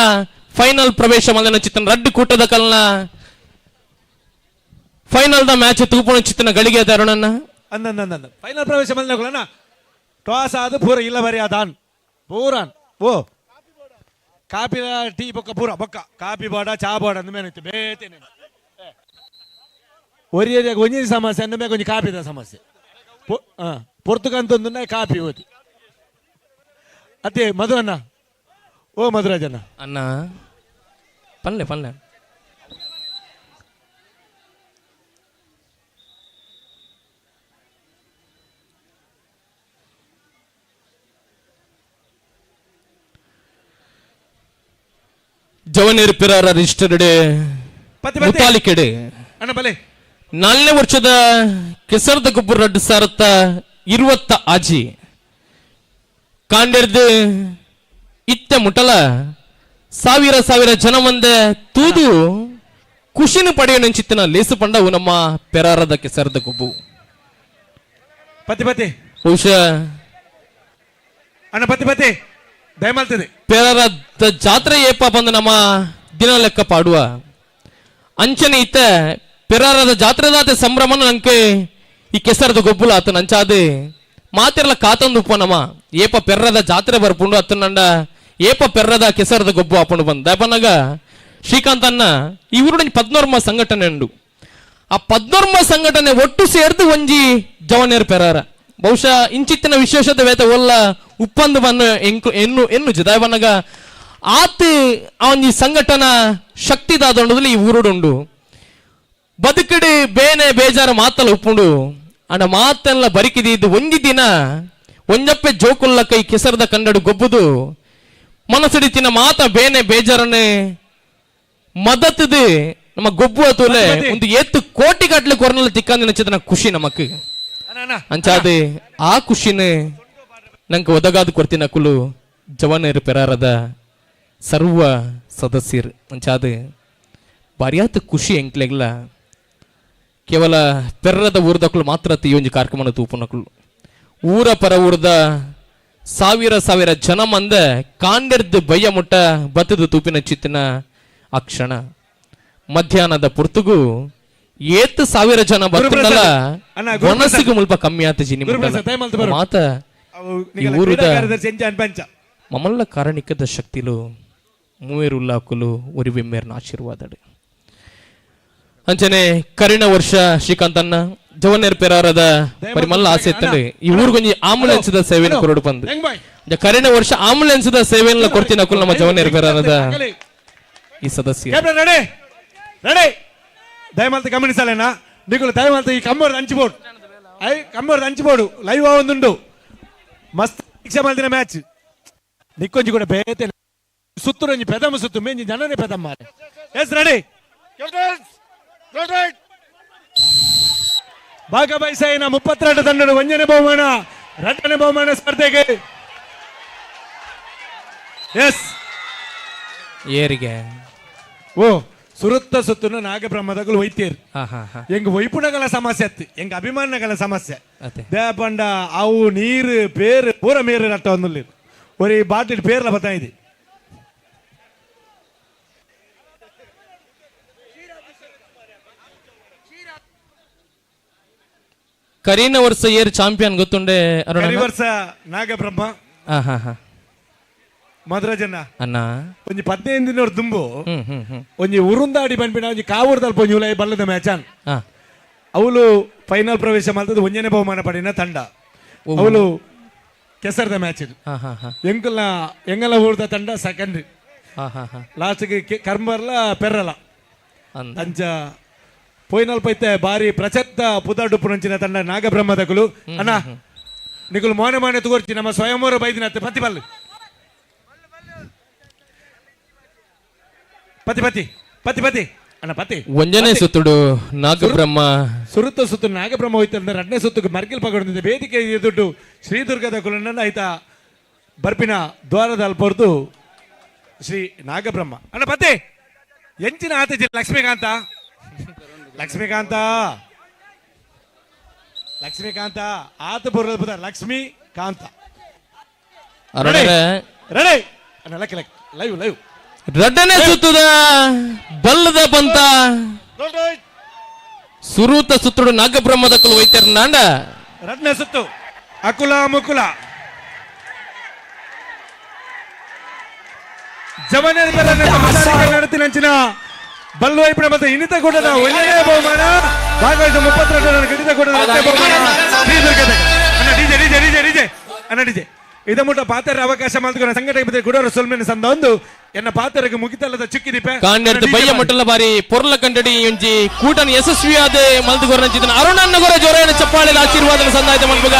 ಫೈನಲ್ ಪ್ರವೇಶ ಮಲ್ದನ ಚಿತ್ತನ ರಡ್ಡು ಕೂಟದ ಕಲ್ನ ಫೈನಲ್ ದ ಮ್ಯಾಚ್ ತೂಪುನ ಚಿತ್ತನ ಗಳಿಗೆ ತರುಣನ್ನ ಅಂದ ಫೈನಲ್ ಪ್ರವೇಶ ಮಲ್ದನ ಟಾಸ್ ಆದ ಪೂರ ಇಲ್ಲ ಬರಿ ಅದಾನ್ ಪೂರಾನ್ ಓ ಕಾಪಿ ಟೀ ಬೊಕ್ಕ ಪೂರ ಬೊಕ್ಕ ಕಾಪಿ ಬೋಡ ಚಾ ಬೋಡ ಅಂದ ಮೇಲೆ ಬೇತೇನೆ ಒರಿಯದಾಗ ಒಂಜಿ ಸಮಸ್ಯೆ ಅಂದ ಮೇಲೆ ಕೊಂಚ ಕಾಪಿದ ಸಮಸ್ಯೆ ಪೊರ್ತುಕಂತೊಂದು ಕಾಪಿ ಓದಿ ಅದೇ ಮಧು ಅಣ್ಣ ಓ ಮಧುರಾಜಣ್ಣ ಅಣ್ಣ ಪಲ್ಲೆ ಪಲ್ಲೆ ಜವನೇರು ಪಿರಾರ ರಿಜಿಸ್ಟರ್ಡ್ ಮುತಾಲಿಕೆಡೆ ಅಣ್ಣ ಬಲೆ 4ನೇ ವರ್ಷದ ಕೆಸರದ ಗೊಬ್ಬರ 2020 ಆಜಿ ಕಾಂಡೆರ್ದು ಇತ್ತ ಮುಟಲ ಸಾವಿರ ಸಾವಿರ ಜನ ಮಂದೆ ತೂದು ಖುಷಿನ ಪಡೆಯೊಂಚಿತ್ತಿನ ಲೇಸು ಪಂಡವು ನಮ್ಮ ಪೆರಾರದ ಕೆಸರದ ಕೊಬ್ಬು ಪತಿ ಪತಿ ಬಹುಶಃ ಅಣ್ಣ ಪತಿ ಪತಿ ದಯಮಾಲ್ತದೆ ಪೆರಾರದ ಜಾತ್ರೆ ಏಪ ಬಂದು ನಮ್ಮ ದಿನ ಲೆಕ್ಕ ಪಾಡುವ ಅಂಚನೆ ಇತ್ತ ಪೆರಾರದ ಜಾತ್ರೆದಾತ ಸಂಭ್ರಮನ ನಂಗೆ ಈ ಕೆಸರದ ಗೊಬ್ಬುಲ ಆತ ನಂಚಾದೆ ಮಾತಿರಲ್ಲ ಕಾತಂದು ಉಪ್ಪ ನಮ್ಮ ಏಪ ಪೆರ್ರದ ಜಾತ್ರೆ ಬರ್ಪುಂಡು ಅತ್ತ ನಂಡ ಏಪ ಪೆರ್ರದ ಕೆಸರದ ಗೊಬ್ಬು ಹಾಕೊಂಡು ಬಂದ ದಯಪನ್ನಾಗ ಶ್ರೀಕಾಂತ್ ಅನ್ನ ಇವರು 14 ಸಂಘಟನೆ ಉಂಡು ಆ 14 ಸಂಘಟನೆ ಒಟ್ಟು ಸೇರ್ದು ಒಂಜಿ ಜವನೇರ್ ಪೆರಾರ ಬಹುಶಃ ಇಂಚಿತ್ತಿನ ವಿಶೇಷತೆ ವೇತ ಒಲ್ಲ ಉಪ್ಪಂದು ಬನ್ನು ಎನ್ನು ದಯಪನ್ನಾಗ ಆತ ಅವನ್ ಸಂಘಟನ ಶಕ್ತಿದಾದೊಂಡದಲ್ಲಿ ಈ ಊರುಡುಂಡು ಬದುಕಡಿ ಬೇನೆ ಬೇಜಾರ ಮಾತಲ್ಲ ಉಪ್ಪುಂಡು ಅಂಡ ಮಾತೆಲ್ಲ ಬರಿಕಿದ್ದು ಒಂಜಿ ದಿನ ಒಂಜಪ್ಪೆ ಜೋಕುಲ್ಲ ಕೈ ಕೆಸರದ ಕಂಡಡು ಗೊಬ್ಬುದು ಮನಸ್ಸಿಡಿತಿನ ಮಾತ ಬೇನೆ ಬೇಜಾರನೆ ಮದತದು ನಮ್ಮ ಗೊಬ್ಬು ಅತೋಲೆ ಒಂದು ಎತ್ತು ಕೋಟಿ ಗಟ್ಲೆ ಕೊರನಲ್ಲ ತಿಕ್ಕಂದಿನ ಚಿತ್ರ ಖುಷಿ ನಮಕ್ ಅಂಚಾದೆ ಆ ಖುಷಿನ ನಂಗೆ ಒದಗಾದು ಕೊಡ್ತೀನಿ ಅಕುಲು ಜವಾನೇರು ಪೆರಾರದ ಸರ್ವ ಸದಸ್ಯರು ಅಂಚಾದೆ ಬಾರಿಯಾತ ಖುಷಿ ಎಂಕ್ಲೆಗ್ಲ ಕೇವಲ ಪೆರ್ರದ ಊರ್ದಕ್ಕಳು ಮಾತ್ರ ಈ ಒಂದು ಕಾರ್ಯಕ್ರಮ ತೂಪುನಕ್ಕಳು ಊರ ಪರ ಊರ್ದ ಸಾವಿರ ಸಾವಿರ ಜನ ಮಂದ ಕಾಂಡೆರ್ದು ಬಯ್ಯ ಮುಟ್ಟ ಬತ್ತದ ತೂಪಿನ ಚಿತ್ತಿನ ಆ ಕ್ಷಣ ಮಧ್ಯಾಹ್ನದ ಪುರ್ತುಗು ಏತ್ ಸಾವಿರ ಜನ ಬರ್ತಲ್ಲ ಮನಸ್ಸಿಗೆ ಮುಲ್ಪ ಕಮ್ಮಿ ಆತ ಜಿನಿ ಮಾತ ಈ ಊರದ ಮಮಲ್ಲ ಕಾರಣಿಕದ ಶಕ್ತಿಲು ಮೂವೇರುಲ್ಲಾಕುಲು ಒರಿವೆಮ್ಮೇರ್ನ ಆಶೀರ್ವಾದಡು ಅಂಚನೆ ಕರಿಣ ವರ್ಷ ಶ್ರೀಕಾಂತ್ ಅನ್ನ ಜವನೇರ್ ಪೆರಾರದ ಪರಿಮಲ್ಲ ಆಸೆ ಇತ್ತಂದ್ರೆ ಈ ಊರಿಗೊಂಜಿ ಆಂಬುಲೆನ್ಸ್ ದ ಸೇವೆಯನ್ನು ಕೊರಡು ಬಂದು ಕರಿಣ ವರ್ಷ ಆಂಬುಲೆನ್ಸ್ ದ ಸೇವೆಯನ್ನು ಕೊಡ್ತೀನಿ ಅಕುಲ್ ನಮ್ಮ ಜವನೇರ್ ಪೆರಾರದ ಈ ಸದಸ್ಯ ದಯಮಾಲ್ತ ಗಮನಿಸಲೇನಾ ನಿಗುಲು ದಯಮಾಲ್ತ ಈ ಕಮ್ಮರ್ದು ಹಂಚಿಬೋಡು ಲೈವ್ ಒಂದುಂಡು ಮಸ್ತ್ ಶಿಕ್ಷೆ ಮಾಡಿನ ಮ್ಯಾಚ್ ನಿಕ್ಕೊಂಜಿ ಕೂಡ ಬೇತೆ ಸುತ್ತುರಂಜಿ ಪೆದಮ್ಮ ಸುತ್ತು ಮೇಂಜಿ ಜನನೇ ಪೆದಮ್ಮ ಎಸ್ ರೆಡಿ ಭಾಗವಹಿಸಿನ 32 ತಂಡಗಳು 1ನೇ ಬಹುಮಾನ 2ನೇ ಬಹುಮಾನ ಸ್ಪರ್ಧೆಗೆ ಎಸ್ ಏರಿಗೆ ಓ ಸುರುತ್ತ ಸುತ್ತನು ನಾಗಬ್ರಹ್ಮದಗಳು ವೈದ್ಯರು ಎಂಗ ವೈಪುಣಗಳ ಸಮಸ್ಯೆ ಅತ್ತು ಎಂಗ ಅಭಿಮಾನಗಳ ಸಮಸ್ಯೆ ದೇಪಂಡ ಅವು ನೀರು ಪೇರು ಪೂರ ಮೇರು ರಟ್ಟ ಒಂದು ஒரு பாட்டில் பேர்ல பார்த்தா இது ಕರೀನ ವರ್ಷ ಏರ್ ಚಾಂಪಿಯನ್ ಗೊತ್ತುಂಡೆ ಕರಿ ವರ್ಷ ನಾಗಬ್ರಹ್ಮ ಮಧುರಜನ ಅಣ್ಣ ಒಂಜಿ 15 ದಿನ ದುಂಬು ಒಂಜಿ ಉರುಂದಾಡಿ ಬಂದ್ಬಿಡ ಒಂಜಿ ಕಾವೂರ್ದಲ್ಲಿ ಪೊಂಜಿ ಉಲೈ ಬಲ್ಲದ ಮ್ಯಾಚನ್ ಅವಳು ಫೈನಲ್ ಪ್ರವೇಶ ಮಾಡ್ತದ 1ನೇ ಬಹುಮಾನ ಪಡಿನ ತಂಡ ಅವಳು ಕೆಸರದ ಮ್ಯಾಚ್ ಇದು ಎಂಗಲ ಊರ್ದ ತಂಡ ಸೆಕೆಂಡ್ ಲಾಸ್ಟ್ಗೆ ಕರ್ಮರ್ಲ ಪೆರ್ರಲ ಅಂಚ ಫೈನಲ್ ಪೈತೆ ಬಾರಿ ಪ್ರಚತ್ತ ಪುದಾಡುಪ್ಪು ನಂಚಿನ ತಂಡ ನಾಗಬ್ರಹ್ಮದಗಳು ಅಣ್ಣ ನಿಗುಲು ಮೋನೆ ಮೋನೆ ತಗೋರ್ಚಿ ನಮ್ಮ ಸ್ವಯಂವರ ಬೈದಿನ ಪತಿ ಬಲ್ಲು ಪತಿ ಪತಿ ಪತಿ ಪತಿ ಅಣ್ಣ ಪತಿ ಒಂದನೇ ಸುತ್ತುಡು ನಾಗಬ್ರಹ್ಮ ಸುರುತ್ತ ಸುತ್ತು ನಾಗಬ್ರಹ್ಮ ಹೋಯ್ತು 2ನೇ ಸುತ್ತಿಗೆ ಮರ್ಗಿಲ್ ಪಗೊಂಡಿದ್ದೆ ವೇದಿಕೆ ಎದುರು ಶ್ರೀದುರ್ಗದ ಕುಲನ್ನ ಆಯ್ತಾ ಬರ್ಪಿನ ದ್ವಾರದ ಅಲ್ಪರ್ದು ಶ್ರೀ ನಾಗಬ್ರಹ್ಮ ಅಣ್ಣ ಪತಿ ಎಂಚಿನ ಆತ ಲಕ್ಷ್ಮೀಕಾಂತ ಲಕ್ಷ್ಮೀಕಾಂತ ಲಕ್ಷ್ಮೀಕಾಂತ ಆತ ಬರೋದ ಲಕ್ಷ್ಮೀಕಾಂತ ರೆಡಿ ಅಣ್ಣ ಲೈವ್ ಲೈವ್ ರಡ್ಡನೇ ಸುತ್ತದ ಬಲ್ಲದ ಪಂತ ಸುರೂತ ಸುತ್ತುಡು ನಾಗಬ್ರಹ್ಮದ ಕುಲು ವೈದ್ಯರ ನಾಂಡ 2ನೇ ಸುತ್ತು ಅಕುಲ ಮುಕುಲ ಜವನೇರ್ ನಡೆತಿನಂಚಿನ ಬಲ್ವೈಪಣ ಮತ್ತು ಇನ್ನಿತ ಕೂಟದ 1ನೇ ಬಹುಮಾನ ಭಾಗವಹಿಸಿದ 32 ಗಣಿತ ಕೂಟದ 2ನೇ ಬಹುಮಾನ ಶ್ರೀದುರ್ಗದ ಅಣ್ಣ ಡಿಜೆ ಡಿಜೆ ಡಿಜೆ ಡಿಜೆ ಅಣ್ಣ ಡಿಜೆ ಇದ ಮುಟ್ಟ ಪಾತ್ರ ಅವಕಾಶ ಮಾಡಿಕೊಂಡು ಸಂಘಟನೆ ಗುಡೋರು ಸೊಲ್ಮೆನ ಸಂದ ಒಂದು ಎನ್ನ ಪಾತ್ರಕ್ಕೆ ಮುಗಿತಲ್ಲದ ಚುಕ್ಕಿದೀಪ ಕಾಂಡೆರ್ದು ಬಯ್ಯ ಮೊಟ್ಟಲ ಬಾರಿ ಪೊರ್ಲ ಕಂಡಡಿ ಒಂಜಿ ಕೂಟನ ಯಶಸ್ವಿಯಾದ ಮಲ್ದುಗೋರನಂಚಿದನ ಅರುಣನ್ನಗೋರ ಜೋರಾಯನ ಚಪ್ಪಾಳೆಲ ಆಶೀರ್ವಾದನ ಸಂದಾಯದ ಮಲ್ಬುಗ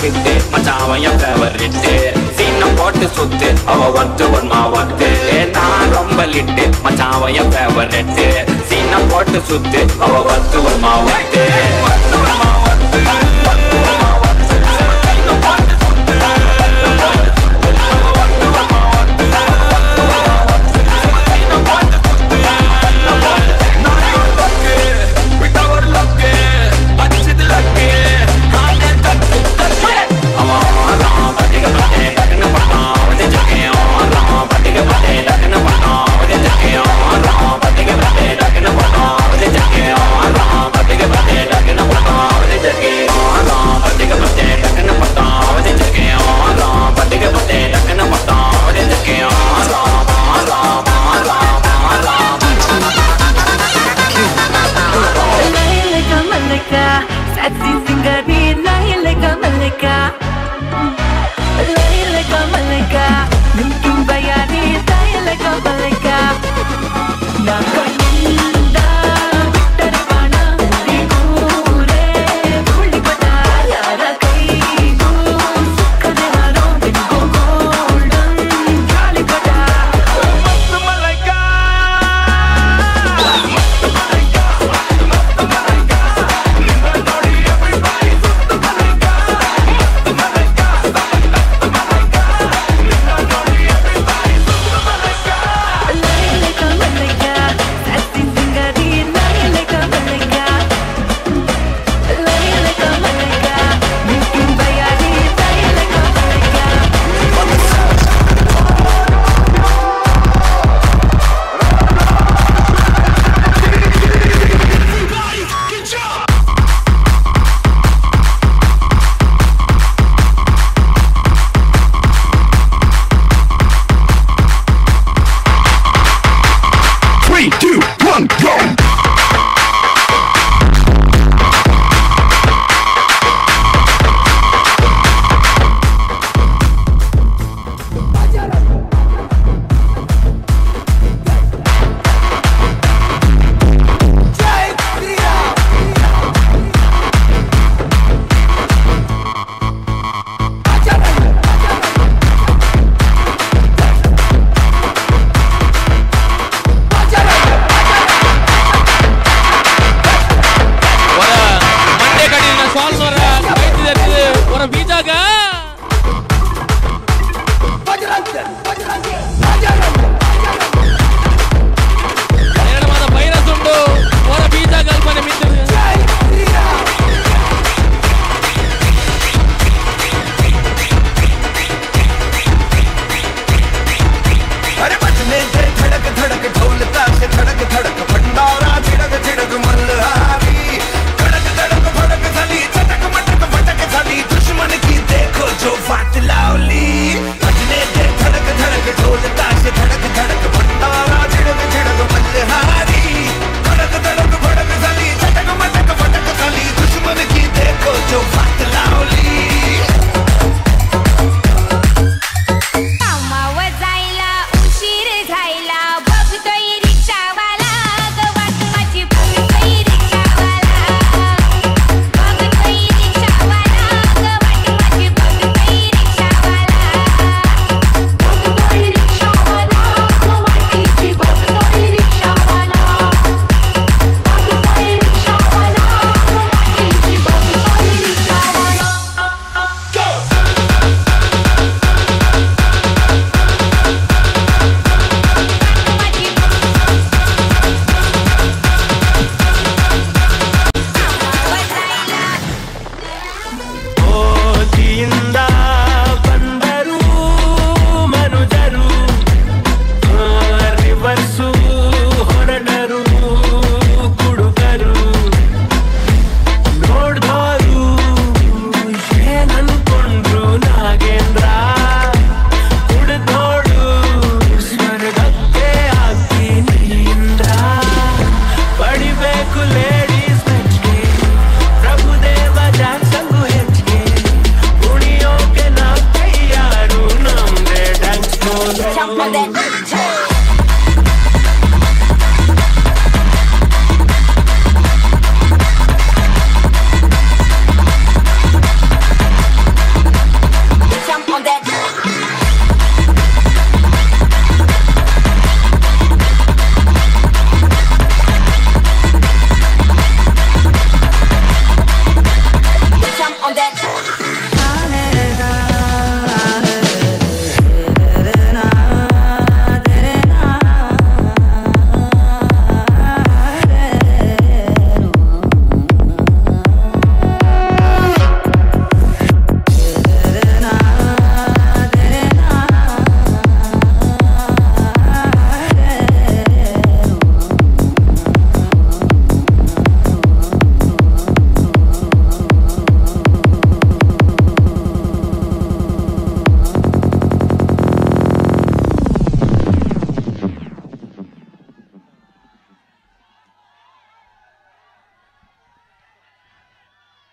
கிட்டு மச்சாவைய ஃபேவரிட்டு சீன போட்டு சுத்து அவ ஒத்து ஒன்மா ஒத்து நான் ரொம்ப லிட்டு மச்சாவைய ஃபேவரிட்டு சீன போட்டு சுத்து அவ ஒத்து ஒன்மா ஒத்து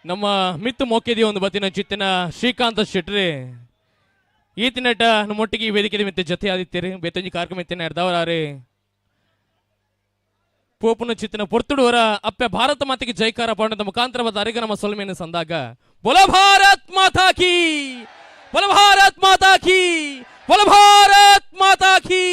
ನಮ್ಮ ಮಿತ್ತು ಮೊಕ್ಕೆದಿ ಒಂದು ಬತ್ತಿನ ಚಿತ್ತಿನ ಶ್ರೀಕಾಂತ ಶೆಟ್ರಿ ಈತಿನಟ ನಮ್ಮೊಟ್ಟಿಗೆ ಈ ವೇದಿಕೆ ಮಿತ್ತ ಜೊತೆ ಆದಿತ್ಯರಿ ಬೇತಂಜಿ ಕಾರ್ಯಕ್ರಮ ಇತ್ತಿನ ಹಿಡ್ದವರಾರೆ ಪೋಪುನ ಚಿತ್ತಿನ ಪೊರ್ತುಡುವರ ಅಪ್ಪೆ ಭಾರತ ಮಾತೆಗೆ ಜೈಕಾರ ಪಾಂಡದ ಮುಖಾಂತರವಾದ ಅರಿಗ ನಮ್ಮ ಸೊಲ್ಮೇನ ಸಂದಾಗ ಬೊಲ ಭಾರತ್ ಮಾತಾ ಕೀ, ಬೊಲ ಭಾರತ್ ಮಾತಾ ಕೀ, ಬೊಲ ಭಾರತ್ ಮಾತಾ ಕೀ.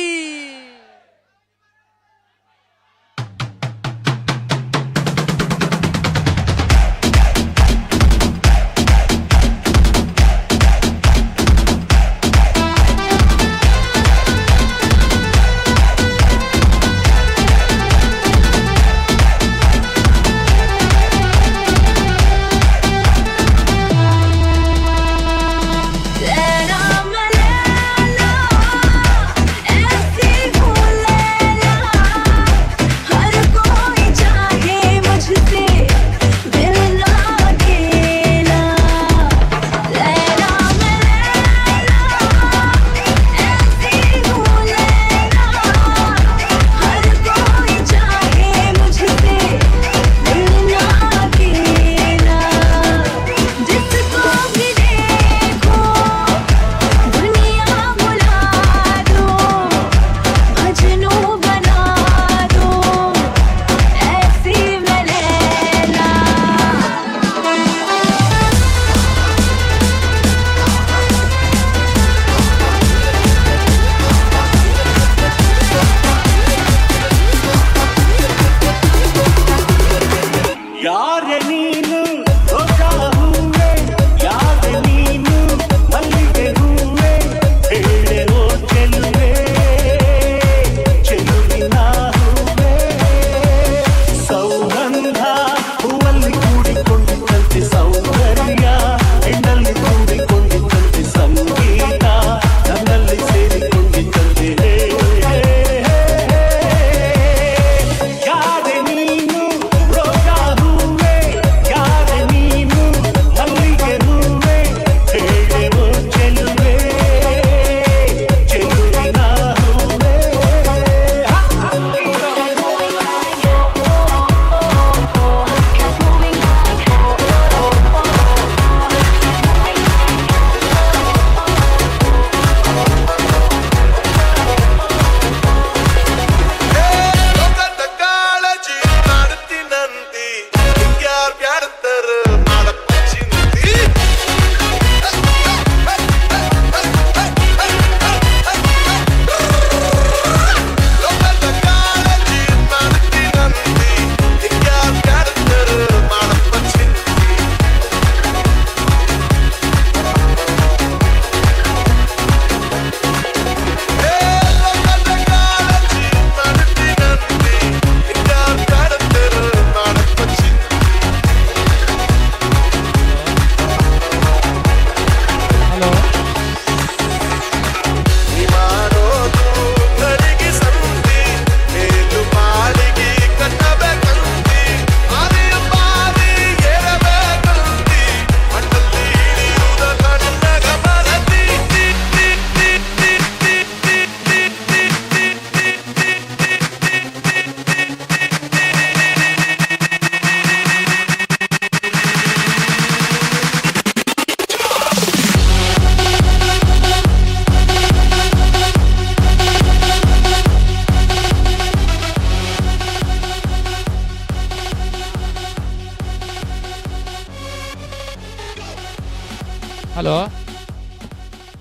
ಹಲೋ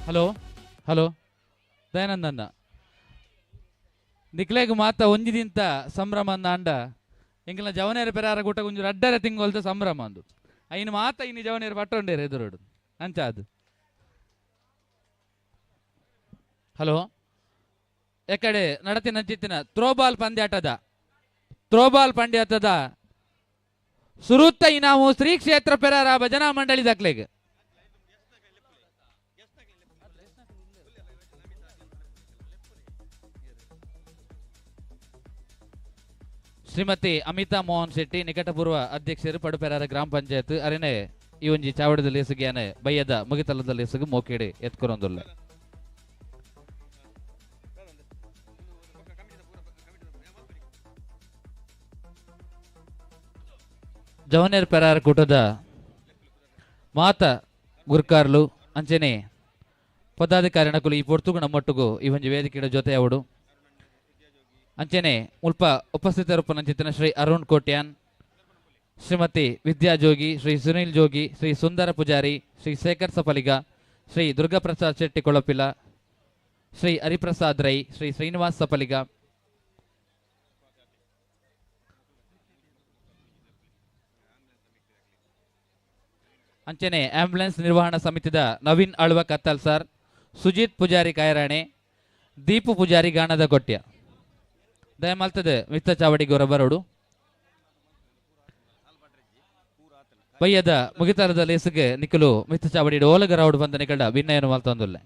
ಹಲೋ ಹಲೋ ದಯಾನಂದನ್ನ ನಿಕ್ಲೆಗ್ ಮಾತ ಒಂಜಿದಿಂತ ಸಂಭ್ರಮ ಅಂದ ಎಂಕಲ್ನ ಜವನೇರ ಪೆರಾರ ಗುಟ್ಟ ಒಂಜು ರಡ್ಡರೆ ತಿಂಗೊಲ್ತ ಸಂಭ್ರಮ ಅಂದು ಐನು ಮಾತ ಇನ್ನು ಜವನೇರ ಪಟ್ಟೊಂಡೇರು ಎದುರೋಡು ಅಂಚ ಅದು. ಹಲೋ ಎಕಡೆ ನಡತಿನ ಚಿತ್ತಿನ ಥ್ರೋಬಾಲ್ ಪಂದ್ಯಾಟದ ಸುರುತ್ತ ಇನಾಮು ಶ್ರೀ ಕ್ಷೇತ್ರ ಪೆರಾರ ಭಜನಾ ಮಂಡಳಿ ದಾಖಲೆಗೆ ಶ್ರೀಮತಿ ಅಮಿತಾ ಮೋಹನ್ ಶೆಟ್ಟಿ ನಿಕಟಪೂರ್ವ ಅಧ್ಯಕ್ಷರು ಪಡುಪೆರಾರ ಗ್ರಾಮ ಪಂಚಾಯತ್ ಅರೇನೆ ಈ ಒಂಜಿ ಚಾವಡದಲ್ಲಿ ಎಸಗಿಯಾನೆ ಬಯ್ಯದ ಮುಗಿತಲದಲ್ಲಿ ಎಸಗು ಮೋಕೆಡೆ ಎತ್ಕೊರೊಂದುಲ್ಲ. ಜವನೇರ್ ಪೆರಾರ ಕೂಟದ ಮಾತ ಗುರ್ಕಾರ್ಲು ಅಂಚನೆ ಪದಾಧಿಕಾರಿಣಕುಲು ಈ ಪೊರ್ತುಗು ನಮ್ಮೊಟ್ಟುಗು ಈ ಒಂಜಿ ವೇದಿಕೆಯ ಜೊತೆ ಅವಡು ಅಂಚನೆ ಮುಲ್ಪ ಉಪಸ್ಥಿತರೂಪನಂಚಿತ್ತಿನ ಶ್ರೀ ಅರುಣ್ ಕೋಟ್ಯಾನ್, ಶ್ರೀಮತಿ ವಿದ್ಯಾ ಜೋಗಿ, ಶ್ರೀ ಸುನೀಲ್ ಜೋಗಿ, ಶ್ರೀ ಸುಂದರ ಪೂಜಾರಿ, ಶ್ರೀ ಶೇಖರ್ ಸಫಲಿಗ, ಶ್ರೀ ದುರ್ಗಾಪ್ರಸಾದ್ ಶೆಟ್ಟಿ ಕೊಳಪಿಲ, ಶ್ರೀ ಹರಿಪ್ರಸಾದ್ ರೈ, ಶ್ರೀ ಶ್ರೀನಿವಾಸ್ ಸಫಲಿಗ, ಅಂಚನೆ ಆಂಬ್ಯುಲೆನ್ಸ್ ನಿರ್ವಹಣಾ ಸಮಿತಿದ ನವೀನ್ ಆಳ್ವ ಕತ್ತಲ್ ಸರ್, ಸುಜಿತ್ ಪೂಜಾರಿ ಕಾಯರಾಣೆ, ದೀಪು ಪೂಜಾರಿ ಗಾಣದ ಕೊಟ್ಯ ದಯಮಲ್ತದ ಮಿತ್ತ ಚಾವಡಿ ಗೊರಬರೋಡು ಬಯ್ಯದ ಮುಗಿತಾರದ ಲೇಸಿಗೆ ನಿಖಲು ಮಿತ್ತ ಚಾವಡಿ ಓಲಗರೌಡು ಬಂದ ನಿಕಡ ಭಿನ್ನಯನು ಮಲ್ತೊಂದುಲ್ಲೆ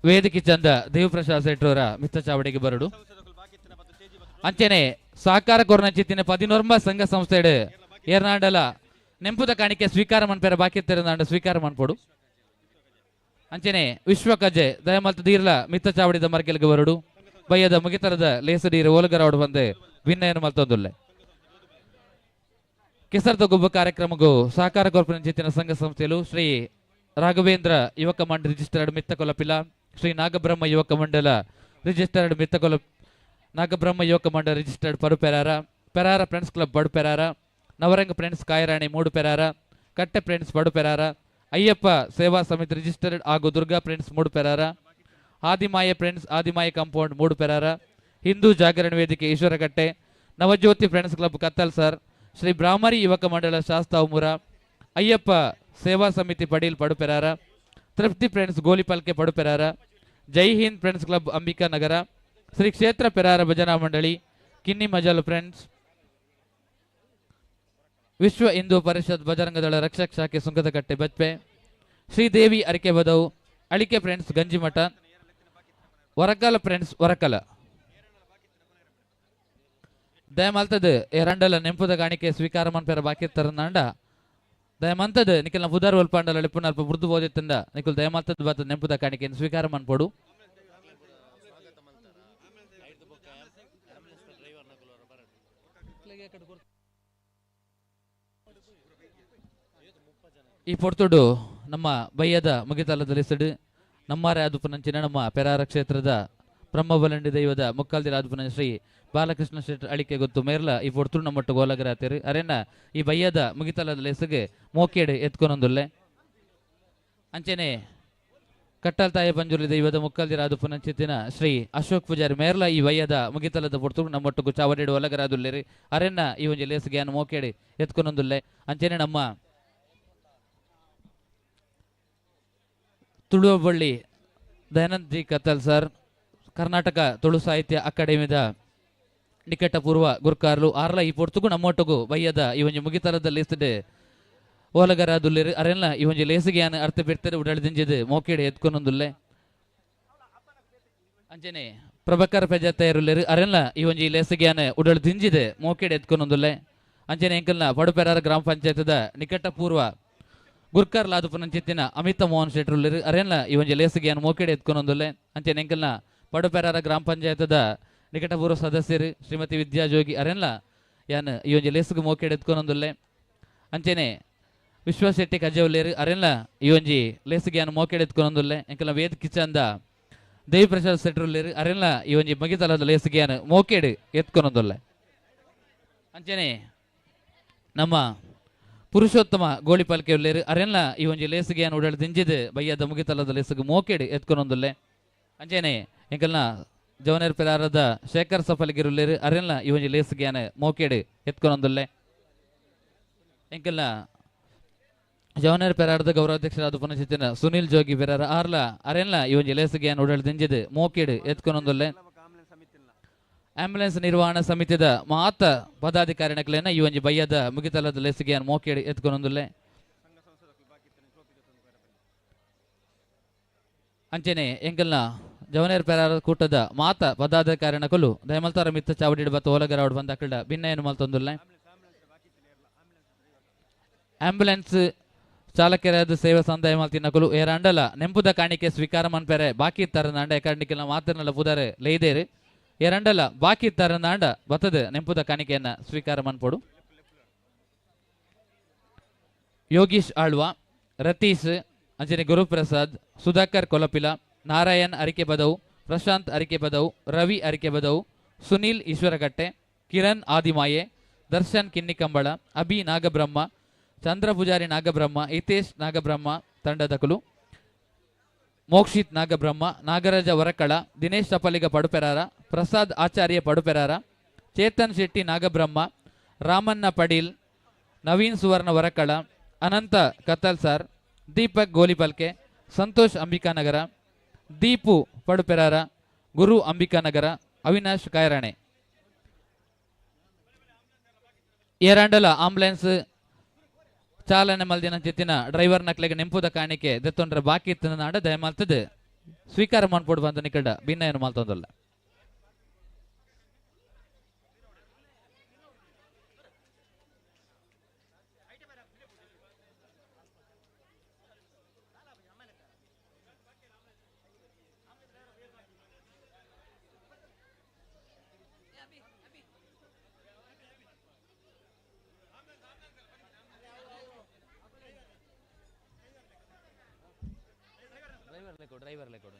ವೇದಿಕೆ ಚಂದ ದೇವಪ್ರಸಾದ್ ಶೆಟ್ಟರ ಮಿತ್ತ ಚಾವಡಿಗೆ ಬರಡು ಅಂಚನೆ ಸಹಕಾರ ಕೊರನಚಿತ್ತಿನ 11 ಸಂಘ ಸಂಸ್ಥೆಡ್ ಏರ್ನಾಡಲ ನೆಂಪುದ ಕಾಣಿಕೆ ಸ್ವೀಕಾರ ಮನ್ಪೆರ ಬಾಕಿ ತೆರೆದಾಂಡ ಸ್ವೀಕಾರ ಮನ್ಪೊಡು ಅಂಚನೆ ವಿಶ್ವಕಜೆ ದಯಮಲ್ತ ದೀರ್ಲ ಮಿತ್ತ ಚಾವಡಿದ ಮರ್ಕೆಲ್ಗೆ ಬರಡು ಬಯ್ಯದ ಮುಗಿತರದ ಲೇಸಡೀರ ಓಲಗರೌಡು ಬಂದೆ ಭಿನ್ನಯನು ಮಲ್ತೊಂದುಲ್ಲೆ ಕೆಸರ್ದ ಗುಬ್ಬ ಕಾರ್ಯಕ್ರಮಗೂ ಸಹಕಾರ ಕೊರಪನಚಿತ್ತಿನ ಸಂಘ ಸಂಸ್ಥೆಲು ಶ್ರೀ ರಾಘವೇಂದ್ರ ಯುವಕ ಮಂಡಲ ರಿಜಿಸ್ಟರ್ಡ್ ಮಿತ್ತ ಕೊಲಪಿಲ, ಶ್ರೀ ನಾಗಬ್ರಹ್ಮ ಯುವಕ ಮಂಡಲ ರಿಜಿಸ್ಟರ್ಡ್ ಮಿತ್ತಕೊಲ ನಾಗಬ್ರಹ್ಮ ಯುವಕ ಮಂಡಲ registered Paduperara, Perara friends club Baduperara, Navaranga friends Kayarani Mooduperara, Katte friends Baduperara, Ayyappa ಸೇವಾ ಸಮಿತಿ ರಿಜಿಸ್ಟರ್ಡ್ ಹಾಗೂ Durga friends Mooduperara, Adimaya friends Adimaya compound Mooduperara, Hindu Jagarana Vedike Eshwarakatte, Navajyothi friends club Kattalsar, Shri ಬ್ರಾಹ್ಮರಿ ಯುವಕ ಮಂಡಲ ಶಾಸ್ತಾ ಉಮುರ, ಅಯ್ಯಪ್ಪ ಸೇವಾ Samiti Padil Paduperara, Trupti friends ಗೋಲಿಪಲ್ಕೆ ಪಡುಪೆರಾರ, Jai Hind friends club Ambika ನಗರ, ಶ್ರೀ ಕ್ಷೇತ್ರ ಪೆರಾರ ಭಜನಾ ಮಂಡಳಿ ಕಿನ್ನಿ ಮಜಲ್ ಫ್ರೆಂಡ್ಸ್, ವಿಶ್ವ ಹಿಂದೂ ಪರಿಷತ್ ಬಜರಂಗದಳ ರಕ್ಷಕ್ ಶಾಖೆ ಸುಂಕದಕಟ್ಟೆ ಬಜ್ಪೆ, ಶ್ರೀದೇವಿ ಅರಿಕೆ ಬದವು ಅಳಿಕೆ ಫ್ರೆಂಡ್ಸ್ ಗಂಜಿಮಠ, ವರಕಲ ಫ್ರೆಂಡ್ಸ್ ವರಕಲ ದಯಮಲ್ತದ ಎರಡಲ ನೆಂಪುದ ಕಾಣಿಕೆ ಸ್ವೀಕಾರ ಮನ್ಪೆರ ಬಾಕಿ ತರಂದಾಂಡ ದಯಮಂತದ ನಿಖಿಲ್ನ ಬುಧರ್ ಒಲ್ಪಾಂಡಲ ಲಿಪ್ಪುನ ಅಲ್ಪ ಮೃದು ಬೋದಿತ್ತಂದ ನಿಖಿಲ್ ದಯಮಲ್ತದ ಬಾತ ನೆಂಪುದ ಕಾಣಿಕೆಯನ್ನು ಸ್ವೀಕಾರ ಮನ್ಪೋಡು ಈ ಪೊರ್ತುಡು ನಮ್ಮ ಬಯ್ಯದ ಮುಗಿತಲದಲ್ಲಿ ಸಿಡು ನಮ್ಮಾರೆ ಆದುಪನಂಚಿನ ನಮ್ಮ ಪೆರಾರ ಕ್ಷೇತ್ರದ ಬ್ರಹ್ಮಬಲಂಡಿ ದೈವದ ಮುಕ್ಕಾಲ್ದಿರ ಆದುಪನ ಶ್ರೀ ಬಾಲಕೃಷ್ಣ ಶೆಟ್ಟಿ ಅಳಿಕೆ ಗೊತ್ತು ಮೇರ್ಲ ಈ ಪೊರ್ತುಡು ನಮ್ಮಟ್ಟು ಗೋಲಗರಾತಿರು ಅರೆನ್ನ ಈ ಬಯ್ಯದ ಮುಗಿತಲದ ಲೆಸಗೆ ಮೋಕೇಡು ಎತ್ಕೊನೊಂದುಲ್ಲೆ ಅಂಚೆನೆ ಕಟ್ಟಲ್ ತಾಯ ಪಂಜುರಿ ದೈವದ ಮುಕ್ಕಲ್ದಿರ ಆದುಪನಂಚಿತ್ತಿನ ಶ್ರೀ ಅಶೋಕ್ ಪೂಜಾರಿ ಮೇರ್ಲ ಈ ಬಯ್ಯದ ಮುಗಿತಲದ ಪೊರ್ತುಡು ನಮ್ಮಟ್ಟು ಚಾವಡಿಡು ಒಲಗರಾದುಲ್ಲೆರಿ ಅರೆನ್ನ ಈ ಒಂಜಿ ಲೇಸಿಗೆ ಅನ್ನು ಮೋಕೇಡು ಎತ್ಕೊನೊಂದುಲ್ಲೆ ಅಂಚೆನೆ ನಮ್ಮ ತುಳುವಬಳ್ಳಿ ದಯಾನಂದ್ ಜಿ ಕತ್ತಲ್ ಸರ್ ಕರ್ನಾಟಕ ತುಳು ಸಾಹಿತ್ಯ ಅಕಾಡೆಮಿದ ನಿಕಟ ಪೂರ್ವ ಗುರ್ಕಾರ್ಲು ಆರ್ಲ ಈ ಪೊರ್ತುಗು ನಮ್ಮೊಟ್ಟುಗು ಬಯ್ಯದ ಈ ಒಂಜಿ ಮುಗಿತಲದ ಲೇಸಿಡ್ ಓಲಗರಾದುಲ್ಲೆರು ಅರೆಲ್ಲ ಈ ಒಂಜಿ ಲೇಸಿಗೆ ಅರ್ಥ ಬಿಡ್ತಾರೆ ಉಡಳಿದಿಂಜಿದ್ ಮೋಕೇಡೆ ಎತ್ಕೊನೊಂದುಲ್ಲೆ ಅಂಚನೆ ಪ್ರಭಾಕರ್ ಪೆಜಾತಯ್ಯರುಲ್ಲೆರು ಅರೆಲ್ಲ ಈ ಒಂಜಿ ಲೇಸಿಗೆ ಉಡಳಿದಿಂಜಿದ್ ಮೋಕೇಡೆ ಎತ್ಕೊನೊಂದುಲ್ಲೆ ಅಂಚನೆ ಎಂಕಲ್ನ ಪಡುಪೆರಾರ ಗ್ರಾಮ ಪಂಚಾಯತದ ನಿಕಟ ಪೂರ್ವ ಗುರ್ಕಾರ್ ಲಾದುಪನಂಚಿತ್ತಿನ ಅಮಿತ ಮೋಹನ್ ಶೆಟ್ರುಲ್ಲೆರು ಅರೆಲ್ಲ ಈ ಒಂಜಿ ಲೇಸಿಗೆ ಮೋಕೇಡೆ ಎತ್ಕೊನೊಂದುಲ್ಲೆ ಅಂಚನೆ ಎಂಕಲ್ನ ಪಡುಪೆರಾರ ಗ್ರಾಮ ಪಂಚಾಯತದ ನಿಕಟಪೂರ್ವ ಸದಸ್ಯರು ಶ್ರೀಮತಿ ವಿದ್ಯಾ ಜೋಗಿ ಅರೆಲ್ಲ ಯಾನ್ ಈ ಒಂಜಿ ಲೇಸಿಗೆ ಮೋಕೇಡೆ ಎತ್ಕೊನೊಂದುಲ್ಲೆ ಅಂಚನೆ ವಿಶ್ವಶೆಟ್ಟಿ ಕಜವಲ್ಲೇರು ಅರೆಲ್ಲ ಈ ಒಂಜಿ ಲೇಸಿಗೆ ಮೋಕೇಡೆ ಎತ್ಕೊನೊಂದುಲ್ಲೆ ಎಂಕಲ್ನ ವೇದ ಕಿಚಂದ ದೇವಿ ಪ್ರಸಾದ್ ಶೆಟ್ರುಲ್ಲೇರು ಅರೆಲ್ಲ ಈ ಒಂಜಿ ಮಗಿತಲದ ಲೇಸಿಗೆ ಮೋಕೇಡು ಎತ್ಕೊನೊಂದುಲ್ಲೆ ಅಂಚನೆ ನಮ್ಮ ಪುರುಷೋತ್ತಮ ಗೋಳಿಪಾಲ್ಕೆ ಉಲ್ಲೇರು ಅರೆಲ್ಲ ಈ ಒಂಜಿ ಲೇಸಿಗೆ ಉಡಾಡಿ ದಿಂಜಿದ್ ಬಯ್ಯದ ಮುಗಿತಲದ ಲೇಸಿಗೆ ಮೋಕೇಡು ಎತ್ಕೊನೊಂದುಲ್ಲೆ ಅಂಚನೆ ಎಂಕಲ್ನ ಜವನೇರ್ ಪೆರಾರದ ಶೇಖರ್ ಸಫಲಿಗಿರುಲ್ಲೇರು ಅರೆಲ್ಲ ಈ ಒಂಜಿ ಲೇಸಿಗೆ ಮೋಕೇಡು ಎತ್ಕೊನೊಂದುಲ್ಲೆ ಎಂಕಲ್ನ ಜವನೇರ್ ಪೆರಾರದ ಗೌರವಾಧ್ಯಕ್ಷರಾದ ಪುನಚಿತ್ತಿನ ಸುನೀಲ್ ಜೋಗಿ ಪೆರಾರ ಆರ್ಲ ಅರೆಲ್ಲ ಈ ಒಂಜಿ ಲೇಸಿಗೆ ಉಡಾಡಿ ದಿಂಜಿದ್ ಮೋಕೇಡು ಎತ್ಕೊನೊಂದುಲ್ಲೆ ಆಂಬ್ಯುಲೆನ್ಸ್ ನಿರ್ವಹಣಾ ಸಮಿತಿದ ಮಾತ ಪದಾಧಿಕಾರಿಗಳನ್ನ ಈ ಒಂಜಿ ಬಯ್ಯದ ಮುಗಿತಲದ ಲೇಸಿಗೆ ಮೋಕೇಡು ಎತ್ಕೊನೊಂದುಲ್ಲೆ ಅಂಚನೆ ಎಂಕಲ್ನ ಜವನೇರ್ ಪೆರಾರ ಕೂಟದ ಮಾತ ಪದಾಧಿಕಾರಿಣಕಲು ದಯಮಲ್ತಾರ ಮಿತ್ತ ಚಾವಡಿ ಬತ್ತ ಓಲಗರ ಅವಡು ಬಂದ ಅಕಲ್ಡ ಭಿನ್ನ ಏನು ಮಲ್ತೊಂದುಲ್ಲ ಆಂಬ್ಯುಲೆನ್ಸ್ ಚಾಲಕರಾದ ಸೇವಾ ಸಂದಾಯ ಮಲ್ತಿನಕಲು ಏರಂಡಲ ನೆಂಪುದ ಕಾಣಿಕೆ ಸ್ವೀಕಾರ ಮನ್ಪೆರೆ ಬಾಕಿ ತರನಾಂಡ ಎಕಂಡಿಕೆಲ್ಲ ಮಾತರ್ನಲ್ಲ ಪುದರೆ ಲೈದೇರಿ ಏರಂಡಲ ಬಾಕಿ ತರನಾಂಡ ಬತ್ತದ ನೆಂಪುದ ಕಾಣಿಕೆಯನ್ನ ಸ್ವೀಕಾರ ಮನ್ಪೊಡು ಯೋಗೀಶ್ ಆಳ್ವಾ ರತೀಶ್ ಅಂಜನೆ ಗುರುಪ್ರಸಾದ್ ಸುಧಾಕರ್ ಕೊಲಪಿಲ ನಾರಾಯಣ್ ಅರಿಕೆ ಬದವು ಪ್ರಶಾಂತ್ ಅರಿಕೆ ಬದವು ರವಿ ಅರಿಕೆ ಬದವು ಸುನೀಲ್ ಈಶ್ವರಕಟ್ಟೆ ಕಿರಣ್ ಆದಿಮಾಯೆ ದರ್ಶನ್ ಕಿನ್ನಿಕಂಬಳ ಅಭಿ ನಾಗಬ್ರಹ್ಮ ಚಂದ್ರ ಪೂಜಾರಿ ನಾಗಬ್ರಹ್ಮ ಹಿತೇಶ್ ನಾಗಬ್ರಹ್ಮ ತಂಡದಕಲು ಮೋಕ್ಷಿತ್ ನಾಗಬ್ರಹ್ಮ ನಾಗರಾಜ ವರಕಳ ದಿನೇಶ್ ಚಪಲಿಗ ಪಡುಪೆರಾರ ಪ್ರಸಾದ್ ಆಚಾರ್ಯ ಪಡುಪೆರಾರ ಚೇತನ್ ಶೆಟ್ಟಿ ನಾಗಬ್ರಹ್ಮ ರಾಮಣ್ಣ ಪಡೀಲ್ ನವೀನ್ ಸುವರ್ಣ ವರಕಳ ಅನಂತ ಕತ್ತಲ್ಸಾರ್ ದೀಪಕ್ ಗೋಲಿಪಲ್ಕೆ ಸಂತೋಷ್ ಅಂಬಿಕಾನಗರ ದೀಪು ಪಡುಪೆರಾರ ಗುರು ಅಂಬಿಕಾನಗರ ಅವಿನಾಶ್ ಕಾಯರಾಣೆ ಏರಂಡಲ ಆಂಬುಲೆನ್ಸ್ ಚಾಲನೆ ಮಲ್ದಿನ ಜೊತ್ತಿನ ಡ್ರೈವರ್ ನಕ್ಲೆಗೆ ನೆಂಪುದ ಕಾಣಿಕೆ ದೆತ್ತೊಂಡ್ರೆ ಬಾಕಿ ಇತ್ತು ನಾಡ ದಯಮಾಲ್ತದೆ ಸ್ವೀಕಾರ ಮಾಡ್ಕೊಡು ಬಂದ ನಿಕಡ ಭಿನ್ನ ಏನು ಮಾಲ್ತೊಂದಲ್ಲ ಡ್ರೈವರ್ಲೆ ಕೊಡು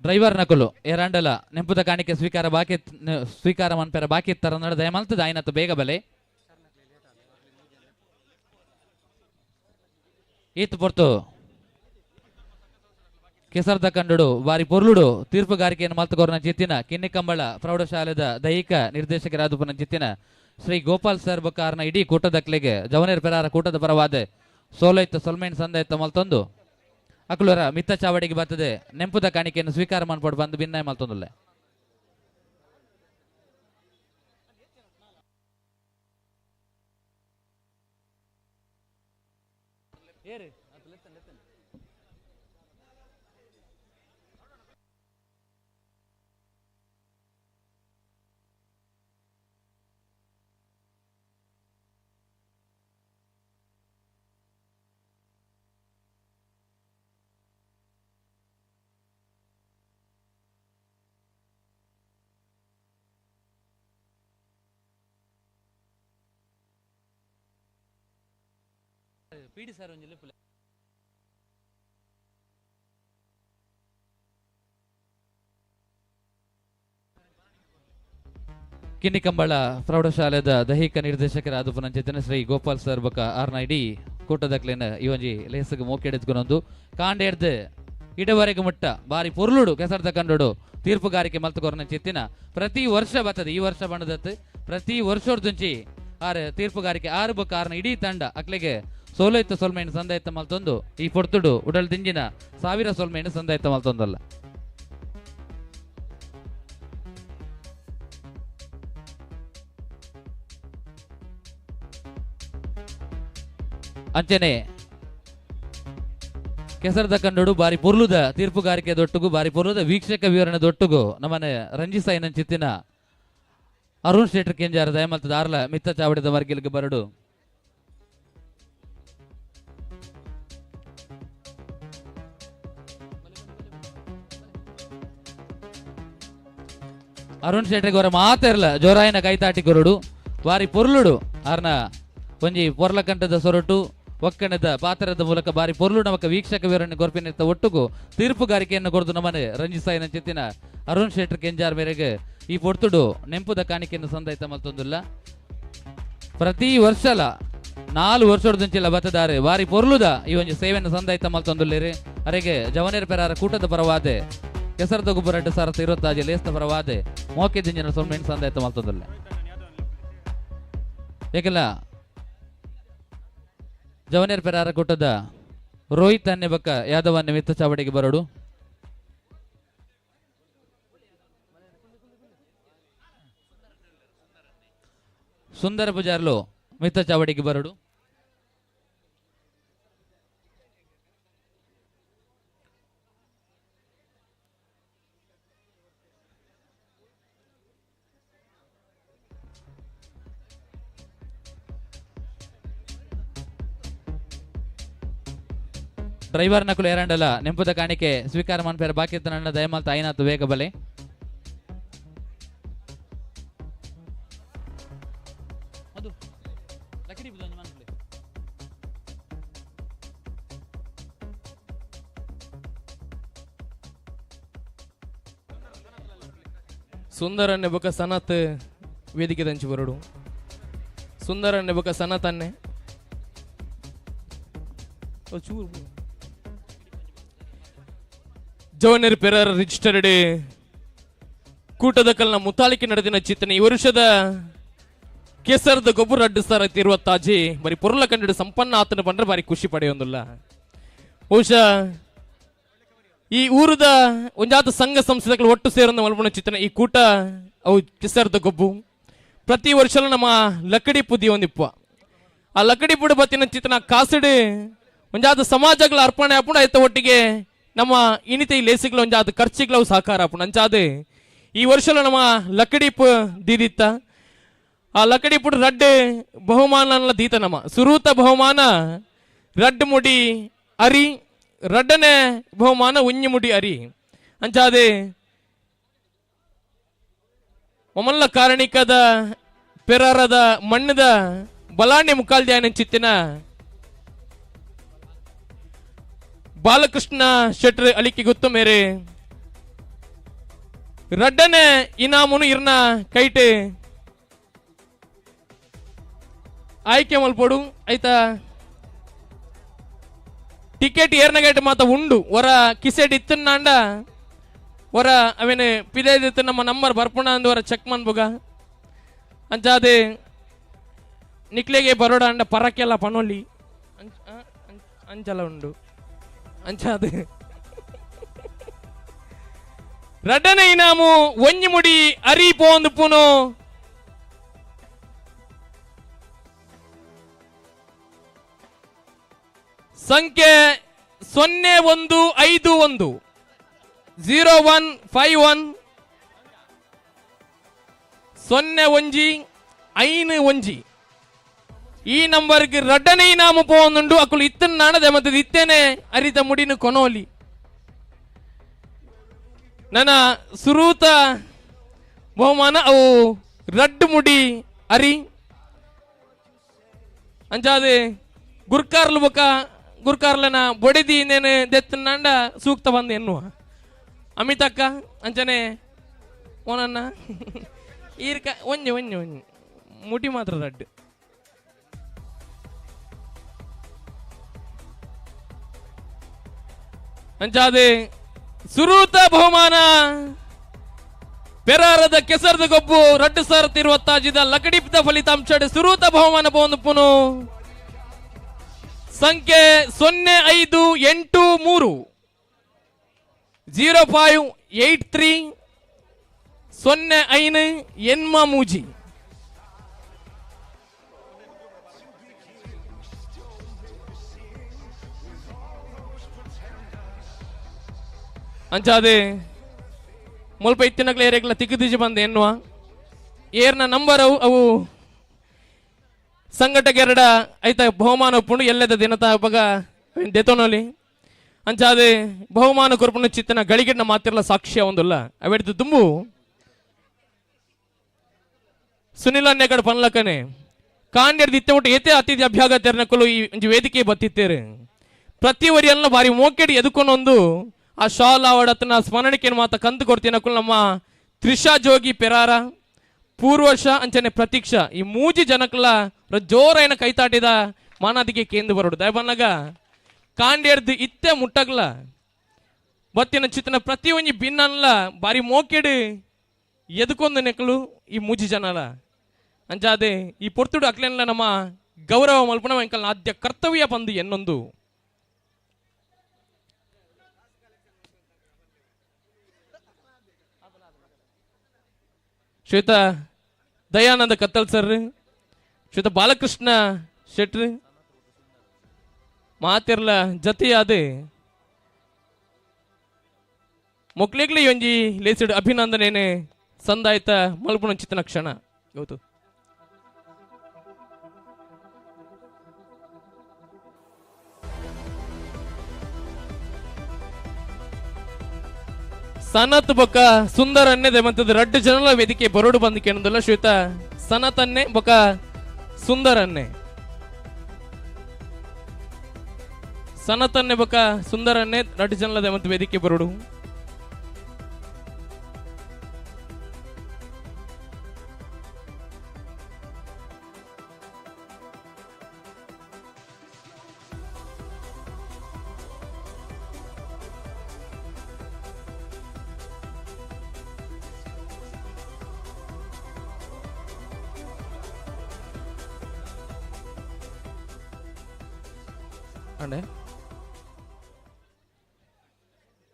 ಡ್ರೈವರ್ ನಕಲು ಏರಾಂಡಲ ನೆಂಪುದ ಕಾಣಿಕೆ ಸ್ವೀಕಾರ ಮನ್ಪೆರ ಬಾಕಿ ತರ ನಡ ದಯಮಲ್ತದ ಆಯ್ನತ್ತು ಬೇಗ ಬಲೆ ಈತ್ ಪೊರ್ತು ಕೆಸರ್ದ ಕಂಡುಡು ಬಾರಿ ಪೊರ್ಲುಡು ತೀರ್ಪುಗಾರಿಕೆಯನ್ನು ಮಲ್ತುಕೋರ್ನ ಜಿತ್ತಿನ ಕಿನ್ನಿಕಂಬಳ ಪ್ರೌಢಶಾಲೆದ ದೈಹಿಕ ನಿರ್ದೇಶಕರಾದ ಜಿತ್ತಿನ ಶ್ರೀ ಗೋಪಾಲ್ ಸರ್ ಬಕಾರ್ನ ಇಡೀ ಕೂಟದಕ್ಲೆಗೆ ಜವನೇರ್ ಪೆರಾರ ಕೂಟದ ಪರವಾದ ಸೋಲೈತ ಸೊಲ್ಮೇನ್ ಸಂದಾಯತ್ತ ಮಲ್ತೊಂದು ಅಕ್ಲೂರ ಮಿತ್ತ ಚಾವಡಿಗೆ ಬರ್ತದೆ ನೆಂಪುದ ಕಾಣಿಕೆಯನ್ನು ಸ್ವೀಕಾರ ಮಾಡ್ಬೋದು ಬಂದು ಭಿನ್ನ ಮಲ್ತೊಂದುಲ್ಲೆ ಪೀಡಿ ಸರ್ ಒಂಜಿಲ್ಲ ಕಿನ್ನಿಕಂಬಳ ಪ್ರೌಢಶಾಲೆದ ದೈಹಿಕ ನಿರ್ದೇಶಕರಾದ ಪುನಂಚಿತನ ಶ್ರೀ ಗೋಪಾಲ್ ಸರ್ ಬಕ ಆರ್ನ ಇಡೀ ಕೂಟದಕ್ಲೇನ ಇವೊಂಜಿ ಲೇಸಗ ಮೋಕೆಡೆದ್ಕೊನೊಂದು ಕಾಂಡೇರ್ದ ಇಡವರೆಗೆ ಮುಟ್ಟ ಬಾರಿ ಪೊರ್ಲುಡು ಕೆಸರ್ದ ಕಂಡುಡು ತೀರ್ಪುಗಾರಿಕೆ ಮಲ್ತುಕೊರ್ನ ಚಿತ್ತಿನ ಪ್ರತಿ ವರ್ಷ ಬರ್ತದೆ ಈ ವರ್ಷ ಬಣ್ಣದತ್ತು ಪ್ರತಿ ವರ್ಷೋರ್ದುಂಚಿ ಆರು ತೀರ್ಪುಗಾರಿಕೆ ಆರು ಬಕ ಆರ್ನ ಇಡೀ ತಂಡ ಅಕ್ಲೆಗೆ ಸೋಲೈತ ಸೊಲ್ಮೇನು ಸಂದಾಯತ್ತ ಮಲ್ತೊಂದು ಈ ಪೊರ್ತುಡು ಉಡಲ್ ದಿಂಜಿನ 1000 ಸೊಲ್ಮೇನು ಸಂದಾಯತ್ತ ಮಲ್ತೊಂದಲ್ಲ ಅಂಚನೆ ಕೆಸರದ ಕಂಡುಡು ಬಾರಿ ಪೊರ್ಲುದ ತೀರ್ಪುಗಾರಿಕೆ ದೊಟ್ಟುಗು ಬಾರಿ ಪೊರ್ಲುದ ವೀಕ್ಷಕ ವಿವರಣೆ ದೊಟ್ಟುಗು ನಮ್ಮನೆ ರಂಜಿಸಾಯಿನ ಚಿತ್ತಿನ ಅರುಣ್ ಶೆಟ್ಟರ್ ಕೆಂಜಾರ ದಯಮಲ್ತದ ಆರ್ಲ ಮಿತ್ತ ಚಾವಡಿದ ವರ್ಗಿಲ್ಗೆ ಬರಡು ಅರುಣ್ ಶೆಟ್ಟರಿಗೆ ಅವರ ಮಾತಿರಲ್ಲ ಜೋರಾಯಿನ ಕೈತಾಟಿ ಕೊರಡು ಬಾರಿ ಪೊರ್ಲುಡು ಆರ್ನ ಒಂಜಿ ಪೊರ್ಲಕಂಠದ ಸೊರಟು ಒಕ್ಕಣದ ಪಾತ್ರದ ಮೂಲಕ ಬಾರಿ ಪೊರ್ಲುಡು ನಮಕ ವೀಕ್ಷಕ ವಿವರಣೆ ಗೊರ್ಪಿನಿರ್ತ ಒಟ್ಟುಗು ತೀರ್ಪುಗಾರಿಕೆಯನ್ನು ಕೊರದು ನಮ್ಮನೆ ರಂಜಿಸಾಯಿನ ಚಿತ್ತಿನ ಅರುಣ್ ಶೆಟ್ಟರ್ ಕೆಂಜಾರ್ ಮೇರೆಗೆ ಈ ಪೊರ್ತುಡು ನೆಂಪುದ ಕಾಣಿಕೆಯನ್ನು ಸಂದಾಯ್ತ ಮಲ್ತೊಂದುಲ್ಲ ಪ್ರತಿ ವರ್ಷಲ 4 ವರ್ಷದ ಬತ್ತದಾರೆ ಬಾರಿ ಪೊರ್ಲುದ ಈ ಒಂದು ಸೇವೆಯನ್ನು ಸಂದಾಯ್ತ ಮಲ್ತೊಂದುಲ್ಲೇರಿ ಅರೆಗೆ ಜವನೇರ್ ಪೆರಾರ ಕೂಟದ ಪರವಾದೆ ಕೆಸರದ ಗೊಬ್ಬರ 2020 ಲೇಸ್ತ ಪರವಾದೆ ಮೋಕೆ ದಿಂಜಿನ ಸೊಲ್ಮೆಂಟ್ ಸಂದಾಯತ ಮಲ್ತದಲ್ಲ ಏಕೆಲ್ಲ ಜವನೇರ್ ಪೆರಾರ ಕೊಟ್ಟದ ರೋಹಿತ್ ಅನ್ನೆ ಬಕ್ಕ ಯಾದವ ಮಿತ್ತ ಚಾವಡಿಗೆ ಬರೋಡು ಸುಂದರ ಪೂಜಾರ್ಲು ಮಿತ್ತ ಚಾವಡಿಗೆ ಬರೋಡು ಡ್ರೈವರ್ ನಕಲು ಏರಂಡಲ ನೆಂಪದ ಕಾಣಿಕೆ ಸ್ವೀಕಾರ ಮನ್ಪೇರ ಬಾಕಿ ನನ್ನ ದಯಮಾಲ್ತ ಐನಾತು ವೇಗ ಬಲೆ ಸುಂದರ ನೆಬಕ ಸನತ್ ವೇದಿಕೆ ದಂಚಿ ಬರಡು ಸುಂದರ ನೆಬಕ ಸನತ್ ಅನ್ನೆ ಜವನೇರ್ ಪೆರಾರ ರಿಜಿಸ್ಟರ್ಡ್ ಕೂಟದ ಕಲ್ನ ಮುತಾಲಿಕೆ ನಡೆದಿನ ಚಿತ್ತನೆ ಈ ವರ್ಷದ ಕೆಸರದ ಗೊಬ್ಬರ ಅಡ್ಡಿಸ್ತಾರ ಇರುವ ತಾಜಿ ಬರೀ ಪೊರ್ಲ ಕಂಡಿಡು ಸಂಪನ್ನ ಆತನ ಬಂದ್ರೆ ಬಾರಿ ಖುಷಿ ಪಡೆಯೊಂದಿಲ್ಲ ಬಹುಶಃ ಈ ಊರದ ಒಂಜಾತ ಸಂಘ ಸಂಸ್ಥೆಗಳು ಒಟ್ಟು ಸೇರೊಂದು ಮಲ್ಪಣ ಚಿತ್ತನೆ ಈ ಕೂಟ ಅವು ಕೆಸರದ ಗೊಬ್ಬು ಪ್ರತಿ ವರ್ಷ ನಮ್ಮ ಲಕ್ಕಡಿ ಪುದಿ ಒಂದಿಪ್ಪ ಆ ಲಕ್ಕಡಿ ಪುಡಿ ಬತ್ತಿನ ಚಿತ್ತನ ಕಾಸಡಿ ಒಂಜಾತ ಸಮಾಜಗಳ ಅರ್ಪಣೆ ಆಪುಣ ಆಯ್ತ ಒಟ್ಟಿಗೆ ನಮ್ಮ ಇನಿತೆ ಈ ಲೇಸಿಗಳ ಒಂಜಾತ ಖರ್ಚಿಗಳವು ಸಹಕಾರ ಆಪುಣ ಅಂಚಾದೆ ಈ ವರ್ಷ ನಮ್ಮ ಲಕ್ಕಡಿ ದೀದಿತ್ತ ಆ ಲಕ್ಕಡಿ ಪುಡ್ ರಡ್ಡು ಬಹುಮಾನ ದೀತ ನಮ್ಮ ಸುರೂತ ಬಹುಮಾನ ರಡ್ಡು ಮುಡಿ ಅರಿ ರಡ್ಡನೆ ಬಹುಮಾನ ಉಂಜಿ ಮುಡಿ ಅರಿ ಅಂಚಾದೆ ಒಮ್ಮಲ್ಲ ಕಾರಣಿಕದ ಪೆರಾರದ ಮಣ್ಣದ ಬಲಾಣಿ ಮುಖಾಲ್ದ್ಯಾನ ಚಿತ್ತಿನ ಬಾಲಕೃಷ್ಣ ಶೆಟ್ರ್ ಅಳಿಕೆ ಗೊತ್ತು ಮೇರೆ ರಡ್ಡನೆ ಇನಾಮುನು ಇರ್ನ ಕೈಟ್ ಆಯ್ಕೆ ಮಲ್ಪೋಡು ಆಯ್ತಾ ಟಿಕೆಟ್ ಏರ್ನಗೈಟ್ ಮಾತ ಉಂಡು ಹೊರ ಕಿಸೆಟ್ ಇತ್ತಂಡ ಹೊರ ಅವೇನು ಪಿದೇದಿತ್ತು ನಮ್ಮ ನಂಬರ್ ಬರ್ಪುಣ ಅಂದು ಹೊರ ಚೆಕ್ ಮನ್ಬುಗ ಅಂಚಾದೆ ನಿಕ್ಲೆಗೆ ಬರೋಡ ಅಂಡ ಪರಕ್ಕೆಲ್ಲ ಪನೋಲಿ ಅಂಚಲ ಉಂಡು ಅಂಚಾದೆ ರಡ್ಡನೆ ಇನಾಮು ಒಂಜಿ ಮುಡಿ ಅರಿ ಪೋಂದು ಪುನು ಸಂಖ್ಯೆ 0151 0151 01 ಈ ನಂಬರ್ಗೆ ರಡ್ಡನೆ ಇನಾಮು ಪೋಂದುಂಡು ಅಕುಲು ಇತ್ತನ ನಾಣದೆ ಮತ್ತೆ ಇತ್ತೇನೆ ಅರಿತ ಮುಡಿನ ಕೊನೋಲಿ ನನ್ನ ಸುರೂತ ಬಹುಮಾನ ಅವು ರಡ್ಡು ಮುಡಿ ಅರಿ ಅಂಚಾದೆ ಗುರ್ಕಾರ್ಲನ ಬೊಡೆದಿ ಇನ್ನೇನು ದೆತ್ತನಾಂಡ ಸೂಕ್ತ ಬಂದು ಎನ್ನುವ ಅಮಿತಕ್ಕ ಅಂಚನೆ ಓನನ್ನ ಈರ್ಕ ಒಂಜಿ ಮುಟಿ ಮಾತ್ರ ರಡ್ಡು ಅಂಚಾದೆ ಸುರೂತ ಬಹುಮಾನ ಪೆರಾರದ ಕೆಸರದ ಗೊಬ್ಬು 2020 ಲಕಡಿಪಿದ ಫಲಿತಾಂಶ ಸುರೂತ ಬಹುಮಾನ ಬಹುದು ಪುನು ಸಂಖ್ಯೆ 0583 0583 05 ಎನ್ಮ ಮೂಜಿ ಅಂಚಾದೆ ಮುಲ್ಪ ಇತ್ತಿನಗ್ಲ ಏರೆಗ್ಲ ತಿಕ್ಕದಿಜಿ ಬಂದೆ ಎನ್ನುವ ಏರ್ನ ನಂಬರ್ ಅವು ಸಂಘಟಗೆರಡ ಐತ ಬಹುಮಾನ ಒಪ್ಪುಂಡು ಎಲ್ಲದ ದಿನತ ಬಗ ದೆತೋನೋಲಿ ಅಂಚಾದೆ ಬಹುಮಾನ ಕೊರ್ಪುಂಡು ಚಿತ್ತನ ಗಳಿಗೆಡ್ನ ಮಾತಿರಲ ಸಾಕ್ಷ್ಯ ಒಂದಲ್ಲ ಅವೆಡ್ದು ತುಂಬು ಸುನಿಲ್ ಅನ್ನೆಗಡ ಪನ್ಲಕನೆ ಕಾಂಡ್ಯರ್ದು ಇತ್ತೆ ಒಟ್ಟು ಏತೆ ಅತಿಥಿ ಅಭ್ಯಾಗತೆರ್ನಕಲು ಈ ವೇದಿಕೆ ಬತ್ತಿತ್ತೇರು ಪ್ರತಿ ವರಿಯಲ್ಲ ಬಾರಿ ಮೋಕೆಡಿ ಎದುಕೊಂಡೊಂದು ಆ ಶಾಲಾ ಅವಡತನ ಸ್ಮರಣಿಕೆಯನ್ನು ಮಾತ ಕಂತು ಕೊಡ್ತೀನಕಲು ನಮ್ಮ ತ್ರಿಷಾ ಜೋಗಿ ಪೆರಾರ ಪೂರ್ವಶ ಅಂಚನೆ ಪ್ರತೀಕ್ಷಾ ಈ ಮೂಜಿ ಜನಕಲ ಜೋರೈನ ಕೈತಾಟಿದ ಮಾನಾದಿಗೆ ಕೇಂದ್ರ ಬರೋಡು ದಯ ಬನ್ನಗ ಕಾಂಡ್ಯರ್ದು ಇತ್ತೆ ಮುಟ್ಟಗ್ಲ ಬತ್ತಿನ ಚಿತ್ತನ ಪ್ರತಿ ಒಂಜಿ ಭಿನ್ನಲ್ಲ ಬಾರಿ ಮೋಕೆಡು ಎದಕೊಂದು ನೆಕ್ಕಲು ಈ ಮೂಜಿ ಜನಲ ಅಂಚಾದೆ ಈ ಪೊರ್ತುಡು ಅಕ್ಲೆಲ್ಲ ನಮ್ಮ ಗೌರವ ಮಲ್ಪನ ವೆಂಕಲ್ನ ಆದ್ಯ ಕರ್ತವ್ಯ ಬಂದು ಎನ್ನೊಂದು ಶ್ವೇತ ದಯಾನಂದ ಕತ್ತಲ್ ಸರ್, ಶ್ವೇತ ಬಾಲಕೃಷ್ಣ ಶೆಟ್ರ್ ಮಾತಿರ್ಲ ಜತೆಯಾದ ಮೊಕ್ಲಿಗ್ಲಿ ಒಂಜಿ ಲೇಸಿಡ್ ಅಭಿನಂದನೆ ಸಂದಾಯ್ತ ಮಲ್ಪುಣ ಚಿತ್ತನ ಕ್ಷಣ ಗೌತು ಸನತ್ ಬೊಕ್ಕ ಸುಂದರ ಅನ್ನೇ ಮಂತದ ರಡ್ಡು ಜನಲ ವೇದಿಕೆ ಬರೋಡು ಬಂದು ಕೇಳೋದಲ್ಲ ಶ್ವೇತ ಸನತ್ ಅನ್ನೇ ಬೊಕ್ಕ ಸುಂದರ ಅನ್ನೇ ಸನತ್ ಅನ್ನೇ ಬೊಕ್ಕ ಸುಂದರ ಅನ್ನೇ ರಡ್ಡು ಜನಲ ಮಂತ ವೇದಿಕೆ ಬರೋಡು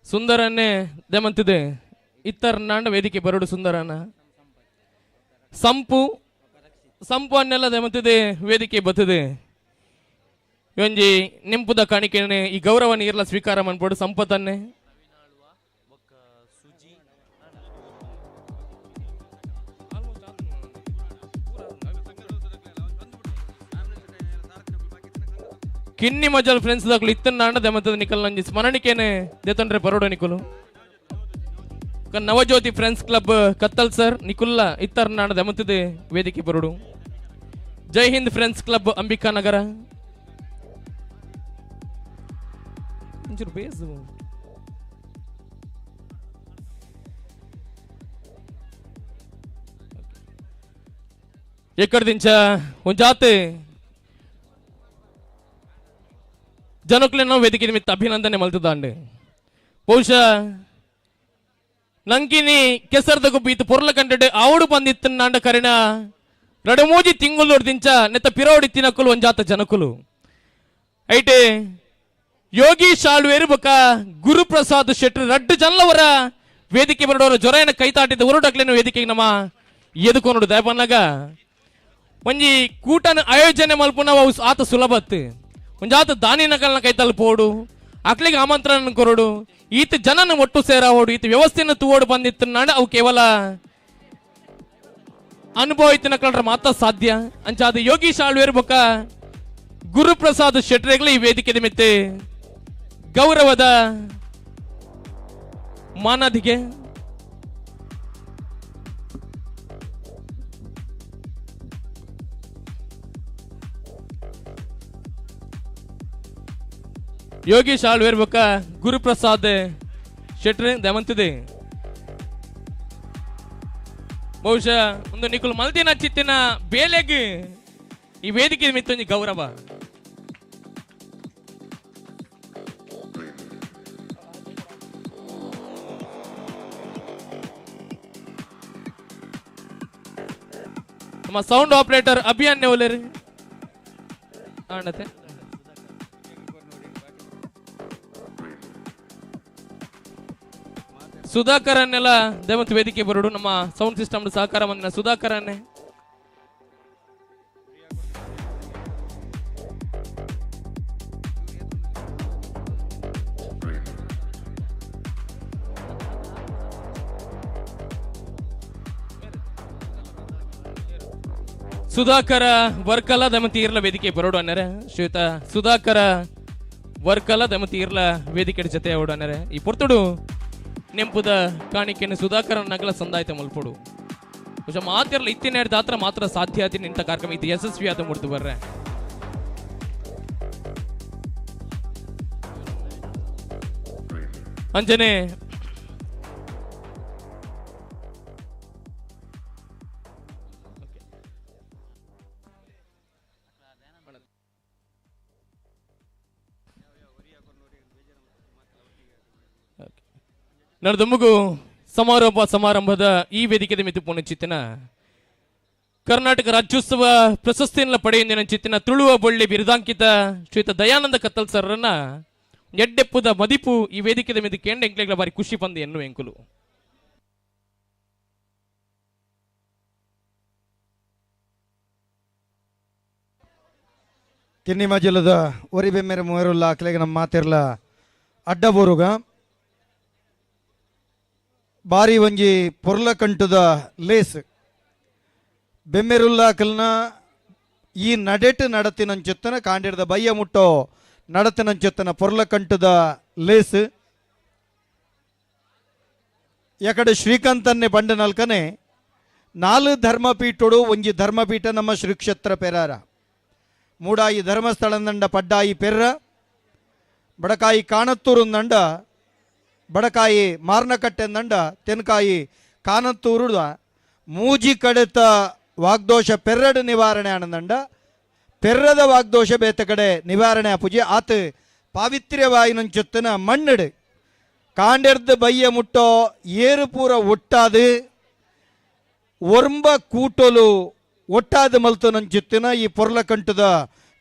ಸುಂದರನ್ನೇ ದೆಮಂತಿದೆ ಇತ್ತರ ನಾಂಡ ವೇದಿಕೆ ಬರೋಡು ಸುಂದರನ ಸಂಪು ಸಂಪು ಅನ್ನೆಲ್ಲ ದೆಮಂತಿದೆ ವೇದಿಕೆ ಬತ್ತದೆ ಒಂಜಿ ನಿಂಪುದ ಕಾಣಿಕೆನೆ ಈ ಗೌರವ ನೀರ್ಲ ಸ್ವೀಕಾರ ಮಾಡ್ಬೋಡು ಸಂಪತ್ತನ್ನೇ ಕಿನ್ನಿ ಮಜಲ್ ಫ್ರೆಂಡ್ಸ್ ದಾಖಲು ಇತ್ತನ್ನ ನಾಂಡ ದೆಮತದ ನಿಕಲ್ ನಂಜಿ ಸ್ಮರಣಿಕೆನೆ ದೇತಂಡ್ರೆ ಬರೋಡ ನಿಕುಲು Navajyothi friends club Kattalsar ನಿಕುಲ್ಲ ಇತ್ತರ ನಾಂಡ ದೆಮತದೆ ವೇದಿಕೆ ಬರೋಡು ಜೈ ಹಿಂದ್ ಫ್ರೆಂಡ್ಸ್ ಕ್ಲಬ್ ಅಂಬಿಕಾ ನಗರ ಎಕ್ಕಡ್ದಿಂಚ ಒಂಜಾತೆ ಜನಕ್ಲೆನೋ ವೇದಿಕೆ ನಿಮಿತ್ತ ಅಭಿನಂದನೆ ಮಲ್ತದಾಂಡೆ ಬಹುಶಃ ನಂಕಿನಿ ಕೆಸರದ ಗುಬ್ಬಿ ಇತ್ತು ಪೊರ್ಲ ಕಂಡೆ ಆವಡು ಬಂದಿತ್ತು ನಾಂಡ ಕರಿನ ರಡಮೂಜಿ ತಿಂಗಳು ದಿಂಚ ನೆತ್ತ ಪಿರೋಡಿ ತಿನ್ನಕುಲು ಒಂಜಾತ ಜನಕುಲು ಐಟೆ ಯೋಗಿ ಶಾಳ್ವೇರು ಬೊಕ ಗುರುಪ್ರಸಾದ್ ಶೆಟ್ಟಿ ರಡ್ಡು ಜನಲವರ ವೇದಿಕೆ ಬರೋರ ಜೊರೆಯನ್ನ ಕೈತಾಟಿದ ಹೊರಡಕ್ಲೇನು ವೇದಿಕೆಗೆ ನಮ್ಮ ಎದುಕೊಂಡು ದಯಪನ್ನಾಗ ಒಂಜಿ ಕೂಟನ ಆಯೋಜನೆ ಮಲ್ಪುನ ಆತ ಸುಲಭತ್ ಒಂಜಾತ ದಾನಿ ನಕಲ್ನ ಕೈ ತಲುಪೋಡು ಅಕ್ಲಿಗೆ ಆಮಂತ್ರಣ ಕೊರಡು ಈತ ಜನನ ಒಟ್ಟು ಸೇರಾವೋಡು ಈತ ವ್ಯವಸ್ಥೆಯನ್ನು ತೂವೋಡು ಬಂದಿತ್ತು ನಾಡ ಅವು ಕೇವಲ ಅನುಭವ ಇತ್ತು ನಕಲ್ರ ಮಾತ್ರ ಸಾಧ್ಯ ಅಂಚಾದ ಯೋಗೀಶ್ ಆಳ್ವೇರ್ ಬೊಕ್ಕ ಗುರುಪ್ರಸಾದ್ ಶೆಟ್ರೆಗಳ ಈ ವೇದಿಕೆ ನಿಮಿತ್ತ ಗೌರವದ ಮಾನದಿಗೆ ಯೋಗೀಶ್ ಆಳ್ವೇರ್ ಬೊಕ್ಕ ಗುರುಪ್ರಸಾದ್ ಶೆಟ್ರೆ ದಮಂತಿದೆ ಬಹುಶಃ ಒಂದು ನಿಕುಲ್ ಮಲ್ತಿನ ಚಿತ್ತಿನ ಬೇಲೆಗೆ ಈ ವೇದಿಕೆ ಮಿತ್ತೊಂದು ಗೌರವ ನಮ್ಮ ಸೌಂಡ್ ಆಪರೇಟರ್ ಅಭಿಯಾನ್ ಒಲೆರಿ ಆಣತೆ ಸುಧಾಕರ್ ಅನ್ನೆಲ್ಲ ದಯವಂತ ವೇದಿಕೆ ಬರೋಡು ನಮ್ಮ ಸೌಂಡ್ ಸಿಸ್ಟಮ್ ಸಹಕಾರ ಮಂದಿನ ಸುಧಾಕರ್ ಅನ್ನೆ ಸುಧಾಕರ ವರ್ಕಲ ದಮತಿ ಇರ್ಲ ವೇದಿಕೆ ಬರೋಡು ಅನ್ನರೆ ಶ್ವೇತ ಸುಧಾಕರ ವರ್ಕಲ ದಮತಿ ಇರ್ಲ ವೇದಿಕೆ ಜೊತೆ ಓಡು ಅನ್ನರೆ ಈ ಪೊರ್ತುಡು ನೆಂಪುದ ಕಾಣಿಕೆಯನ್ನು ಸುಧಾಕರ ನಗಲ ಸಂದಾಯ್ತ ಮಲ್ಪಡು ಬಹುಶಃ ಮಾತಿರಲ್ಲ ಇತ್ತಿನ ದಾತ್ರ ಮಾತ್ರ ಸಾಧ್ಯ ಆತಿ ನಿಂತ ಕಾರ್ಯಕ್ರಮ ಇದು ಯಶಸ್ವಿ ಆದ ಮುಡ್ದು ಬರ್ರೆ ಅಂಜನೆ ನಡೆದೊಮ್ಮಗು ಸಮಾರಂಭದ ಈ ವೇದಿಕೆದ ಮಿತು ಪುನಚಿತ್ತಿನ ಕರ್ನಾಟಕ ರಾಜ್ಯೋತ್ಸವ ಪ್ರಶಸ್ತಿಯನ್ನು ಪಡೆಯುವ ಚಿತ್ತಿನ ತುಳುವ ಬೊಳ್ಳಿ ಬಿರುದಾಂಕಿತ ಶ್ರೀಯುತ ದಯಾನಂದ ಕತ್ತಲ್ ಸರ್ರನ್ನ ಎಡ್ಡೆಪ್ಪುದ ಮದಿಪು ಈ ವೇದಿಕೆದ ಮಿದು ಕೇಂದ್ರ ಎಂಕ್ಲೆಗಳ ಬಾರಿ ಖುಷಿ ಪಂದಿ ಎನ್ನು ಎಂಕುಲು ಕಿನ್ನಿಮ ಜಿಲ್ಲದ ಒರಿಬೆಮ್ಮೆರ ಮೂವರುಲ್ಲ ಅಕ್ಲೆಗೆ ನಮ್ಮ ಮಾತಿರ್ಲ ಅಡ್ಡ ಬೋರುಗ ಬಾರಿ ಒಂಜಿ ಪೊರ್ಲ ಕಂಟುದ ಲೇಸ್ ಬೆಮ್ಮೆರುಲ್ಲಾಕಲ್ನ ಈ ನಡೆಟ್ ನಡತಿನಂಚುತ್ತನ ಕಾಂಡಿಡ್ದ ಬಯ್ಯ ಮುಟ್ಟೋ ನಡತಿನಂಚುತ್ತನ ಪೊರ್ಲ ಕಂಟುದ ಲೇಸ್ ಎಕಡೆ ಶ್ರೀಕಾಂತನ್ನೇ ಬಂಡ ನಲ್ಕನೆ 4 ಧರ್ಮಪೀಠಡು ಒಂಜಿ ಧರ್ಮಪೀಠ ನಮ್ಮ ಶ್ರೀ ಕ್ಷೇತ್ರ ಪೆರಾರ ಮೂಡಾಯಿ ಧರ್ಮಸ್ಥಳಂದಂಡ ಪಡ್ಡಾಯಿ ಪೆರ್ರ ಬಡಕಾಯಿ ಕಾಣತ್ತೂರು ನಂಡ ಬಡಕಾಯಿ ಮಾರ್ನಕಟ್ಟೆಂದಂಡ ತೆನ್ಕಾಯಿ ಕಾನತ್ತೂರುದ ಮೂಜಿ ಕಡೆತ ವಾಗ್ದೋಷ ಪೆರ್ರಡು ನಿವಾರಣೆ ಆನಂದಂಡ ಪೆರ್ರದ ವಾಗ್ದೋಷ ಬೇತ ಕಡೆ ನಿವಾರಣೆ ಆಪುಜಿ ಆತ ಪಾವಿತ್ರ್ಯವಾಯಿನಂಚುತ್ತನ ಮಣ್ಣಡು ಕಾಂಡೆರ್ದು ಬಯ್ಯ ಮುಟ್ಟೋ ಏರು ಪೂರ ಒಟ್ಟಾದು ಒರ್ಂಬ ಕೂಟಲು ಒಟ್ಟಾದ ಮಲ್ತು ನಂಚುತ್ತಿನ ಈ ಪೊರ್ಲ ಕಂಟದ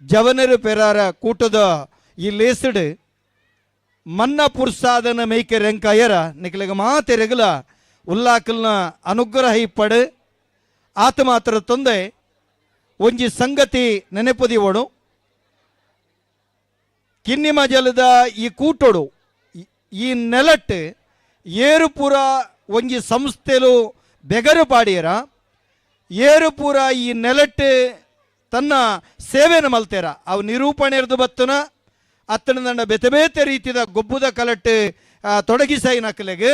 ಜವನರು ಪೆರಾರ ಕೂಟದ ಈ ಲೇಸಡು ಮನ್ನ ಪುರ್ಸಾದನ ಮೇಕೆ ರೆಂಕಾಯರ ನಿಕ್ಲೆಗ ಮಾತೆರೆಗಲ ಉಲ್ಲಾಕಲ್ನ ಅನುಗ್ರಹ ಇಪ್ಪಡು ಆತ ಮಾತ್ರ ತೊಂದೆ ಒಂಜಿ ಸಂಗತಿ ನೆನೆಪದಿ ಓಡು ಕಿನ್ನಿಮ ಜಲದ ಈ ಕೂಟೋಡು ಈ ನೆಲಟ್ ಏರು ಪೂರ ಒಂಜಿ ಸಂಸ್ಥೆಲು ಬೆಗರು ಪಾಡಿಯರ ಏರು ಪೂರ ಈ ನೆಲಟ್ ತನ್ನ ಸೇವೆನ ಮಲ್ತೇರ ಅವು ನಿರೂಪಣೆ ಇರ್ದು ಬತ್ತನ ಅತ್ತನ ಬೇತೆ ಬೇತೆ ರೀತಿಯ ಗೊಬ್ಬುದ ಕಲಟ್ ತೊಡಗಿಸೈನಕಲೆಗೆ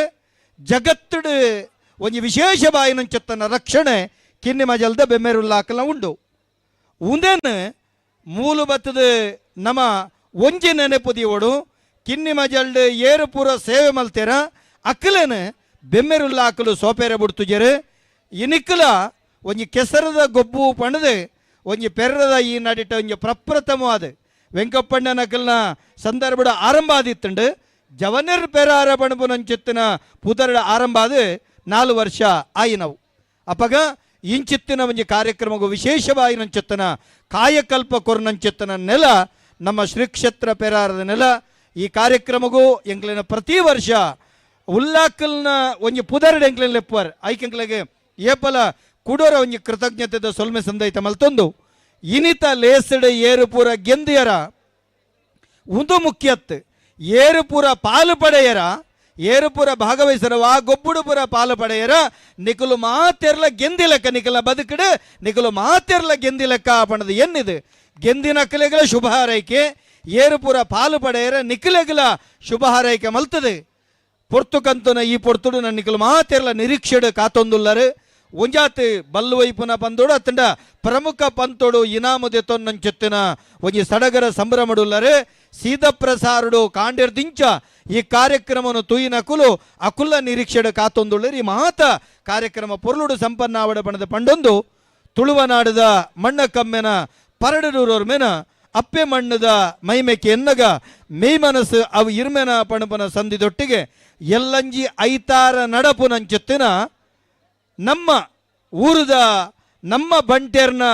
ಜಗತ್ತುಡು ಒಂಜಿ ವಿಶೇಷ ಬಾಯಿನಂಚತ್ತನ ರಕ್ಷಣೆ ಕಿನ್ನಿಮ ಜಲ್ದ ಬೆಮ್ಮೆರುಲ್ಲಾಕಲ ಉಂಡು ಉಂದೇನು ಮೂಲು ಬತ್ತದ ನಮ್ಮ ಒಂಜಿ ನೆನೆಪುದಿ ಓಡು ಕಿನ್ನಿಮ ಜಲ್ಡ್ ಏರು ಪೂರ ಸೇವೆ ಮಲ್ತೇರ ಅಕ್ಕಲೇನು ಬೆಮ್ಮೆರುಲ್ಲಾಕಲು ಸೋಪೇರೆ ಬಿಡ್ತುಜರು ಇನಿಕ್ಕಲ ಒಂಜಿ ಕೆಸರದ ಗೊಬ್ಬು ಪಣದು ಒಂಜಿ ಪೆರ್ರದ ಈ ನಡಿಟ ಒಂಜಿ ಪ್ರಪ್ರಥಮವಾದ ವೆಂಕಪ್ಪಣ್ಣನಕಲ್ನ ಸಂದರ್ಭದ ಆರಂಭ ಆದಿತ್ತುಂಡು ಜವನರ್ ಪೆರಾರ ಪಣಪುನಂಚಿತ್ತಿನ ಪುದರಡ ಆರಂಭ ಆದ 4 ವರ್ಷ ಆಯಿನವು ಅಪಗ ಇಂಚಿತ್ತಿನ ಒಂಜಿ ಕಾರ್ಯಕ್ರಮಗೂ ವಿಶೇಷವಾಯಿನಂಚಿತ್ತನ ಕಾಯಕಲ್ಪ ಕೊರ್ನಂಚಿತ್ತನ ನೆಲ ನಮ್ಮ ಶ್ರೀ ಕ್ಷೇತ್ರ ಪೆರಾರದ ನೆಲ ಈ ಕಾರ್ಯಕ್ರಮಗೂ ಎಂಕ್ಲಿನ ಪ್ರತಿ ವರ್ಷ ಉಲ್ಲಾಕಲ್ನ ಒಂಜಿ ಪುದರಡ ಎಂಕ್ಲಿನ ಲೆಪ್ಪರ್ ಐಕೆಂಕ್ಲೆಗೆ ಏಪಲ ಕುಡೋರ ಒಂಜಿ ಕೃತಜ್ಞತೆದ ಸೊಲ್ಮೆ ಸಂದೈತ ಮಲ್ತೊಂದು ಇನಿತ ಲೇಸಡ್ ಏರು ಪೂರ ಗೆಂದಿಯರ ಉಂದು ಮುಖ್ಯತ್ ಏರು ಪೂರ ಪಾಲು ಪಡೆಯರ ಏರು ಪೂರ ಭಾಗವಹಿಸರ ವಾ ಗೊಬ್ಬುಡು ಪೂರ ಪಾಲು ಪಡೆಯರ ನಿಕುಲು ಮಾತೆರ್ಲ ಗೆಂದಿಲೆಕ್ಕ ನಿಕಲ ಬದುಕಡು ನಿಕುಲು ಮಾತೆರ್ಲ ಗೆಂದಿಲೆಕ್ಕ ಪಣದು ಎನ್ನಿದು ಗೆಂದಿನ ಕಲೆಗಳ ಶುಭ ಹಾರೈಕೆ ಏರು ಪೂರ ಪಾಲು ಪಡೆಯರ ನಿಖಲೆಗಳ ಶುಭ ಹಾರೈಕೆ ಮಲ್ತದೆ ಪೊರ್ತು ಕಂತುನ ಈ ಪೊರ್ತುಡು ನನ್ನ ನಿಕಲು ಮಾತೆರ್ಲ ನಿರೀಕ್ಷೆಡು ಕಾತೊಂದುಲ್ಲರು ಒಂಜಾತ್ ಬಲ್ಲು ವೈಪುನ ಪಂದೋಡು ಅತ್ತಂಡ ಪ್ರಮುಖ ಪಂತೋಡು ಇನಾಮುದೆ ತೊನ್ನಂಚೆತ್ತಿನ ಒಂಜಿ ಸಡಗರ ಸಂಭ್ರಮಡುಲ್ಲರು ಸೀದ ಪ್ರಸಾರುಡು ಕಾಂಡೆರ್ದಿಂಚ ಈ ಕಾರ್ಯಕ್ರಮವನ್ನು ತೂಯಿನ ಕುಲು ಅಕುಲ್ಲ ನಿರೀಕ್ಷೆಡು ಕಾತೊಂದುಳ್ಳರು ಈ ಮಹಾತ ಕಾರ್ಯಕ್ರಮ ಪೊರ್ಲುಡು ಸಂಪನ್ನ ಆವಡ ಬಣದ ಪಂಡೊಂದು ತುಳುವನಾಡದ ಮಣ್ಣ ಕಮ್ಮೆನ ಪರಡರೂರವ್ರ ಮೇನ ಅಪ್ಪೆ ಮಣ್ಣದ ಮೈಮೆಕ್ಕೆ ಎನ್ನಗ ಮೇಯ್ ಮನಸ್ಸು ಅವು ಇರ್ಮೆನ ಪಣಪನ ಸಂದಿದೊಟ್ಟಿಗೆ ಎಲ್ಲಂಜಿ ಐತಾರ ನಡಪು ನಂಚೆತ್ತಿನ ನಮ್ಮ ಊರದ ನಮ್ಮ ಬಂಟೇರ್ನ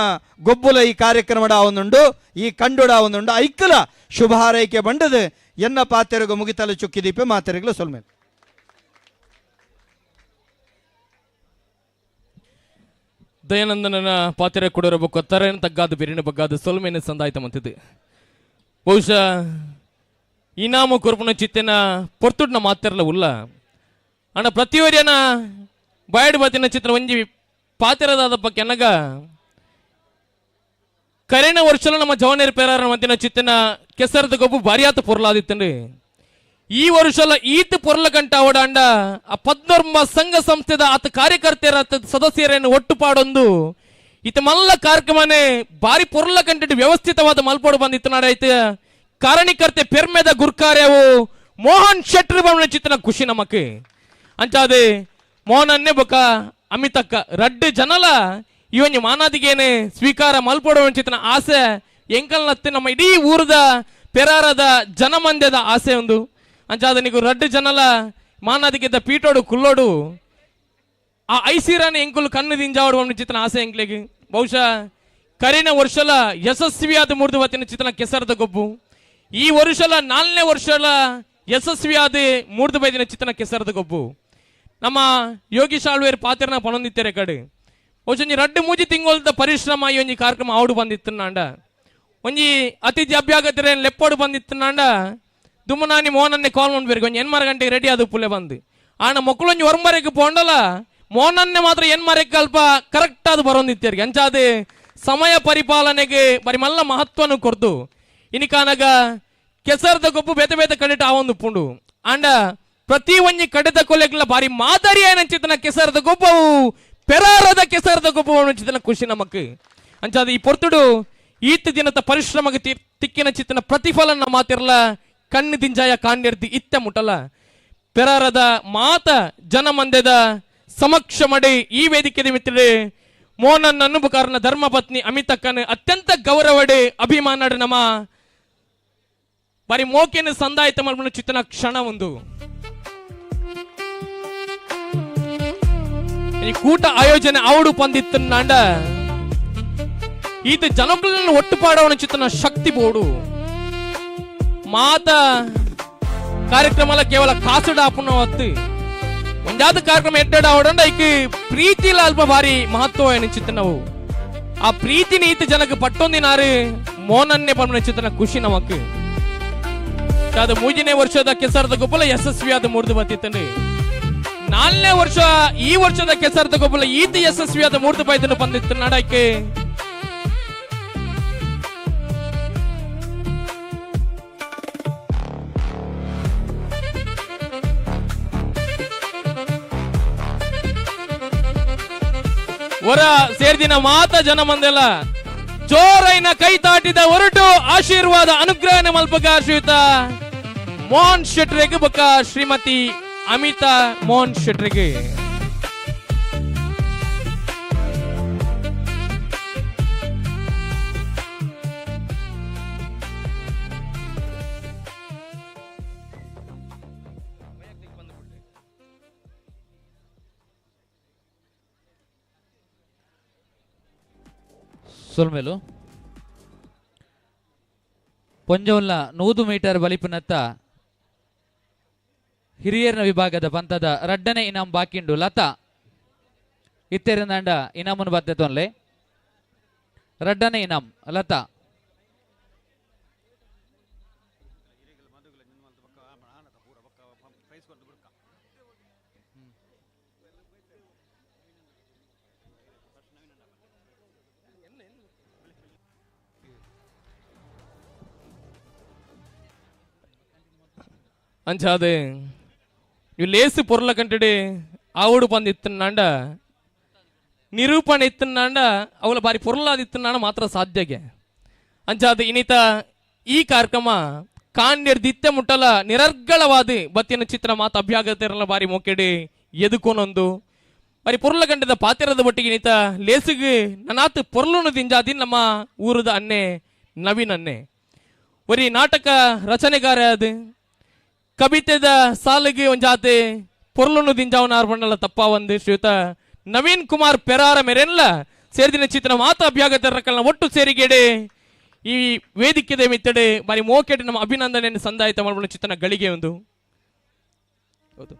ಗೊಬ್ಬುಲ ಈ ಕಾರ್ಯಕ್ರಮಡ ಅವನುಂಡು ಈ ಕಂಡುಡ ಅವನುಂಡು ಐಕ್ಕಲ ಶುಭ ಹಾರೈಕೆ ಬಂಡದು ಎನ್ನ ಪಾತೆರೆಗೂ ಮುಗಿತಲು ಚುಕ್ಕಿದೀಪೆ ಮಾತೆರೆಗಳು ಸೊಲ್ಮೇಲೆ ದಯಾನಂದನ ಪಾತೆರೆ ಕೊಡೋರ ಬೊಕ್ಕ ತರೇನ ತಗ್ಗಾದ ಬಿರಿನ ಬಗ್ಗಾದ ಸೊಲ್ಮೇನೆ ಸಂದಾಯ್ತ ಮಂತಿದೆ ಬಹುಶಃ ಇನಾಮ ಕೊರ್ಪುನ ಚಿತ್ತೆನ ಪೊರ್ತುಡ್ನ ಮಾತೆರ್ಲ ಉಲ್ಲ ಅಣ್ಣ ಪ್ರತಿವರ್ಯನ ಬಾಯಡ್ ಬಾತಿನ ಚಿತ್ರ ಒಂಜಿ ಪಾತೆರದಾದ ಪಕ್ಕ ಎನ್ನಗ ಕರೆನ ವರ್ಷಲ ನಮ್ಮ ಜವನೇರ್ ಪೇರಾರ ಮತ್ತಿನ ಚಿತ್ತಿನ ಕೆಸರದ ಗೊಬ್ಬು ಬಾರಿಯಾತ ಪೊರ್ಲಾದಿತ್ತಂಡ್ರಿ ಈ ವರ್ಷಲ ಈತ ಪೊರ್ಲ ಗಂಟ ಓಡಾಂಡ ಆ 14 ಸಂಘ ಸಂಸ್ಥೆದ ಆತ ಕಾರ್ಯಕರ್ತೆಯರ ಸದಸ್ಯರನ್ನು ಒಟ್ಟುಪಾಡೊಂದು ಈತ ಮಲ್ಲ ಕಾರ್ಯಕ್ರಮನೇ ಬಾರಿ ಪೊರ್ಲ ಗಂಟೆ ವ್ಯವಸ್ಥಿತವಾದ ಮಲ್ಪೋಡು ಬಂದಿತ್ತು ನಾಡೈತೆ ಕಾರಣಿಕರ್ತೆ ಪೆರ್ಮೆದ ಗುರ್ಕಾರ್ಯವು ಮೋಹನ್ ಶೆಟ್ಟಿ ಬಣ್ಣ ಚಿತ್ತನ ಖುಷಿ ನಮಕ್ಕೆ ಅಂಚಾದೆ ಮೋಹನನ್ನೇ ಬೊಕ ಅಮಿತಕ್ಕ ರಡ್ಡು ಜನಲ ಇವನ್ ಮಾನಾದಿಗೇನೆ ಸ್ವೀಕಾರ ಮಲ್ಪಡುವ ಚಿತ್ತನ ಆಸೆ ಎಂಕಲ್ನತ್ತೆ ನಮ್ಮ ಇಡೀ ಊರದ ಪೆರಾರದ ಜನಮಂದ್ಯದ ಆಸೆ ಒಂದು ಅಂಚಾದ ನೀವು ರಡ್ಡು ಜನಲ ಮಾನದಿಗೆದ್ದ ಪೀಟೋಡು ಕುಲ್ಲೋಡು ಆ ಐಸಿರಾನ ಎಂಕುಲು ಕಣ್ಣು ದಿಂಜಾವಡು ಒಂದು ಚಿತ್ರ ಆಸೆ ಎಂಕ್ಲೆಗೆ ಬಹುಶಃ ಕರಿನ ವರ್ಷಲ ಯಶಸ್ವಿಯಾದ ಮೂರ್ದು ವತಿನ ಚಿತ್ರ ಕೆಸರದ ಗೊಬ್ಬು ಈ ವರ್ಷಲ 4ನೇ ವರ್ಷಲ ಯಶಸ್ವಿಯಾದ ಮೂರ್ದು ಬೈದಿನ ಚಿತ್ರ ಕೆಸರದ ಗೊಬ್ಬು ನಮ್ಮ ಯೋಗೀಶ್ ಆಳ್ವೇರ್ ಪಾತ್ರನ ಪಣೊಂದಿತ್ತೇರೆ ಕಡೆ ಒಂಜಿ 2-3 ತಿಂಗಳದ ಪರಿಶ್ರಮ ಈ ಒಂಜಿ ಕಾರ್ಯಕ್ರಮ ಆವಡು ಬಂದಿತ್ತು ನಾಂಡ ಒಂಜಿ ಅತಿಥಿ ಅಭ್ಯಾಗತಿರ ಲೆಪ್ಪೋಡು ಬಂದಿತ್ತು ನಾಂಡ ದುಮ್ಮನಾನಿ ಮೋಹನನ್ನೇ ಕಾಲ್ ಮಾಡ್ಬೇಕು ಒಂಜಿ 8 ಗಂಟೆಗೆ ರೆಡಿ ಆದ ಪುಲೆ ಬಂದು ಆಣ ಮಕ್ಕಳೊಂಜಿ ಹೊರಮರೆಗೆ ಪೋಂಡಲ್ಲ ಮೋಹನನ್ನೇ ಮಾತ್ರ ಮರೆಗೆ ಅಲ್ಪ ಕರೆಕ್ಟ್ ಆದ ಬರೋಂದಿತ್ತೇರಿಗೆ ಅಂಚಾದೆ ಸಮಯ ಪರಿಪಾಲನೆಗೆ ಬರಿ ಮಲ್ಲ ಮಹತ್ವನು ಕೊರ್ದು ಇನಿಕಾನಾಗ ಕೆಸರದ ಗೊಬ್ಬು ಬೇತೆ ಬೇತೆ ಕಡೆಟ ಆವೊಂದು ಪುಂಡು ಅಂಡ ಪ್ರತಿ ಒಂಜಿ ಕಡೆದ ಕೊಲೆಗಳ ಬಾರಿ ಮಾದರಿ ಏನಂಚಿತನ ಕೆಸರದ ಗೊಬ್ಬವು ಪೆರಾರದ ಕೆಸರದ ಗೊಬ್ಬು ಚಿತನ ಖುಷಿ ನಮಕ್ ಅಂಚಾದ ಈ ಪೊರ್ತುಡು ಈತ ದಿನದ ಪರಿಶ್ರಮಕ್ಕೆ ತಿಕ್ಕಿನ ಚಿತ್ತನ ಪ್ರತಿಫಲನ ಮಾತಿರಲ ಕಣ್ಣು ದಿಂಜಾಯ ಕಾಣ್ಯರ್ದಿ ಇತ್ತ ಮುಟ್ಟಲ ಪೆರಾರದ ಮಾತ ಜನಮಂದೆದ ಸಮಕ್ಷ ಮಡಿ ಈ ವೇದಿಕೆ ಮಿತ್ರಡೆ ಮೋಹನನ್ ಅನ್ನುಬುಕಾರನ ಧರ್ಮಪತ್ನಿ ಅಮಿತಕ್ಕನ ಅತ್ಯಂತ ಗೌರವಡೆ ಅಭಿಮಾನಡ ನಮ್ಮ ಬಾರಿ ಮೋಕೆನ ಸಂದಾಯಿತ ಮಾಡ್ಕೊಂಡು ಚಿತ್ತನ ಕ್ಷಣ ಒಂದು ಈ ಕೂಟ ಆಯೋಜನೆ ಆವಡು ಪಂದಿತ್ತು ನಾಂಡ ಈತ ಜನಗಳನ್ನು ಒಟ್ಟುಪಾಡವನ ಚಿತ್ತನ ಶಕ್ತಿ ಬೋಡು ಮಾತ ಕಾರ್ಯಕ್ರಮ ಕೇವಲ ಕಾಸುಡ ಆಪುನ ಹೊತ್ತು ಒಂದಾದ ಕಾರ್ಯಕ್ರಮ ಎಡ್ಡಾಡ ಅವಡಂಡ ಈಕ ಪ್ರೀತಿಲ ಅಲ್ಪ ಭಾರಿ ಮಹತ್ವ ಎನಿಚಿತ್ತ ನಾವು ಆ ಪ್ರೀತಿನ ಈತ ಜನಕ್ಕೆ ಪಟ್ಟೊಂದಿನಾರು ಮೋನನ್ನೇ ಪರ್ಮನ ಚಿತ್ತನ ಖುಷಿ ನಮಕ್ ಅದು 3ನೇ ವರ್ಷದ ಕೆಸರದ ಗೊಬ್ಬಲ ಯಶಸ್ವಿಯಾದ ಮೂರ್ದು ಬತ್ತಿತ್ತಂడి 4ನೇ ವರ್ಷ ಈ ವರ್ಷದ ಕೆಸರದ ಗೊಬ್ಬಲ ಈತ ಯಶಸ್ವಿಯಾದ ಮೂರ್ದು ಬೈದನ್ನು ಬಂದಿತ್ತು ನಾಡಕ್ಕೆ ಹೊರ ಸೇರ್ದಿನ ಮಾತ ಜನ ಮಂದೆಲ್ಲ ಜೋರೈನ ಕೈ ತಾಟಿದ ಹೊರಟು ಆಶೀರ್ವಾದ ಅನುಗ್ರಹನ ಮಲ್ಪಕ ಶ್ರೀಯುತ ಮೋಹನ್ ಶೆಟ್ರಿಗೆ ಬಕ ಶ್ರೀಮತಿ ಅಮಿತಾ ಮೋಹನ್ ಶೆಟ್ರಿಗೆ ಸೊಲ್ಮೇಲು ಪೊಂಜವುಲ್ಲ 100 ಮೀಟರ್ ಬಲಿಪಿನತ್ತ ಹಿರಿಯರ ವಿಭಾಗದ ಪಂತದ ರಡ್ಡನೇ ಇನಾಂ ಬಾಕಿಂಡು ಲತಾ ಇತ್ತೆರಿಂದಾಂಡ ಇನಾಮನ್ನು ಬದ್ದತೊನ್ಲೆ ರಡ್ಡನೇ ಇನಾಂ ಲತಾ ಅಂಚಾದೆ ಇವು ಲೇಸು ಪೊರ್ಲ ಕಂಟಡೆ ಆವಡು ಬಂದಿತ್ತನಾಂಡ ನಿರೂಪಣೆ ಇತ್ತನಾಂಡ ಅವಳ ಬಾರಿ ಪೊರ್ಲಾದಿತ್ತನಾಂಡ ಮಾತ್ರ ಸಾಧ್ಯಗೆ ಅಂಚಾದ ಇನ್ನಿತ ಈ ಕಾರ್ಯಕ್ರಮ ಕಾಣ್ಯರ್ದಿತ್ತೆ ಮುಟ್ಟಲ ನಿರರ್ಗಳವಾದ ಬತ್ತಿನ ಚಿತ್ರ ಮಾತು ಅಭ್ಯಾಗತಿರಲ್ಲ ಬಾರಿ ಮೊಕೆಡೆ ಎದುಕೋನೊಂದು ಬಾರಿ ಪೊರ್ಲ ಕಂಡದ ಪಾತಿರದ ಒಟ್ಟಿಗೆ ಇನ್ನಿತ ಲೇಸಿಗೆ ನನಾತ್ ಪೊರ್ಲುನು ದಿಂಜಾದಿ ನಮ್ಮ ಊರದ ಅನ್ನೆ ನವೀನ್ ಅನ್ನೆ ಒರಿ ನಾಟಕ ರಚನೆಗಾರ ಅದು ಕವಿತೆದ ಸಾಲಿಗೆ ಒಂಜಾತೆ ಪೊರ್ಲುನು ದಿಂಜಾವನಾರ್ ಬಂಡಲ ತಪ್ಪ ಒಂದು ಶ್ರೀಯುತ ನವೀನ್ ಕುಮಾರ್ ಪೆರಾರ ಮೇರೆಲ್ಲ ಸೇರಿದಿನ ಚಿತ್ರ ಮಾತ ಅಭ್ಯಾಗತರಕಲ್ನ ಒಟ್ಟು ಸೇರಿಗೆಡೆ ಈ ವೇದಿಕೆ ಮಿತ್ತಡೆ ಬಾರಿ ಮೋಕೆಡೆ ನಮ್ಮ ಅಭಿನಂದನೆಯನ್ನು ಸಂದಾಯಿತ ಮಾಡ್ಕೊಂಡು ಚಿತ್ರನ ಗಳಿಗೆ ಒಂದು ಹೌದು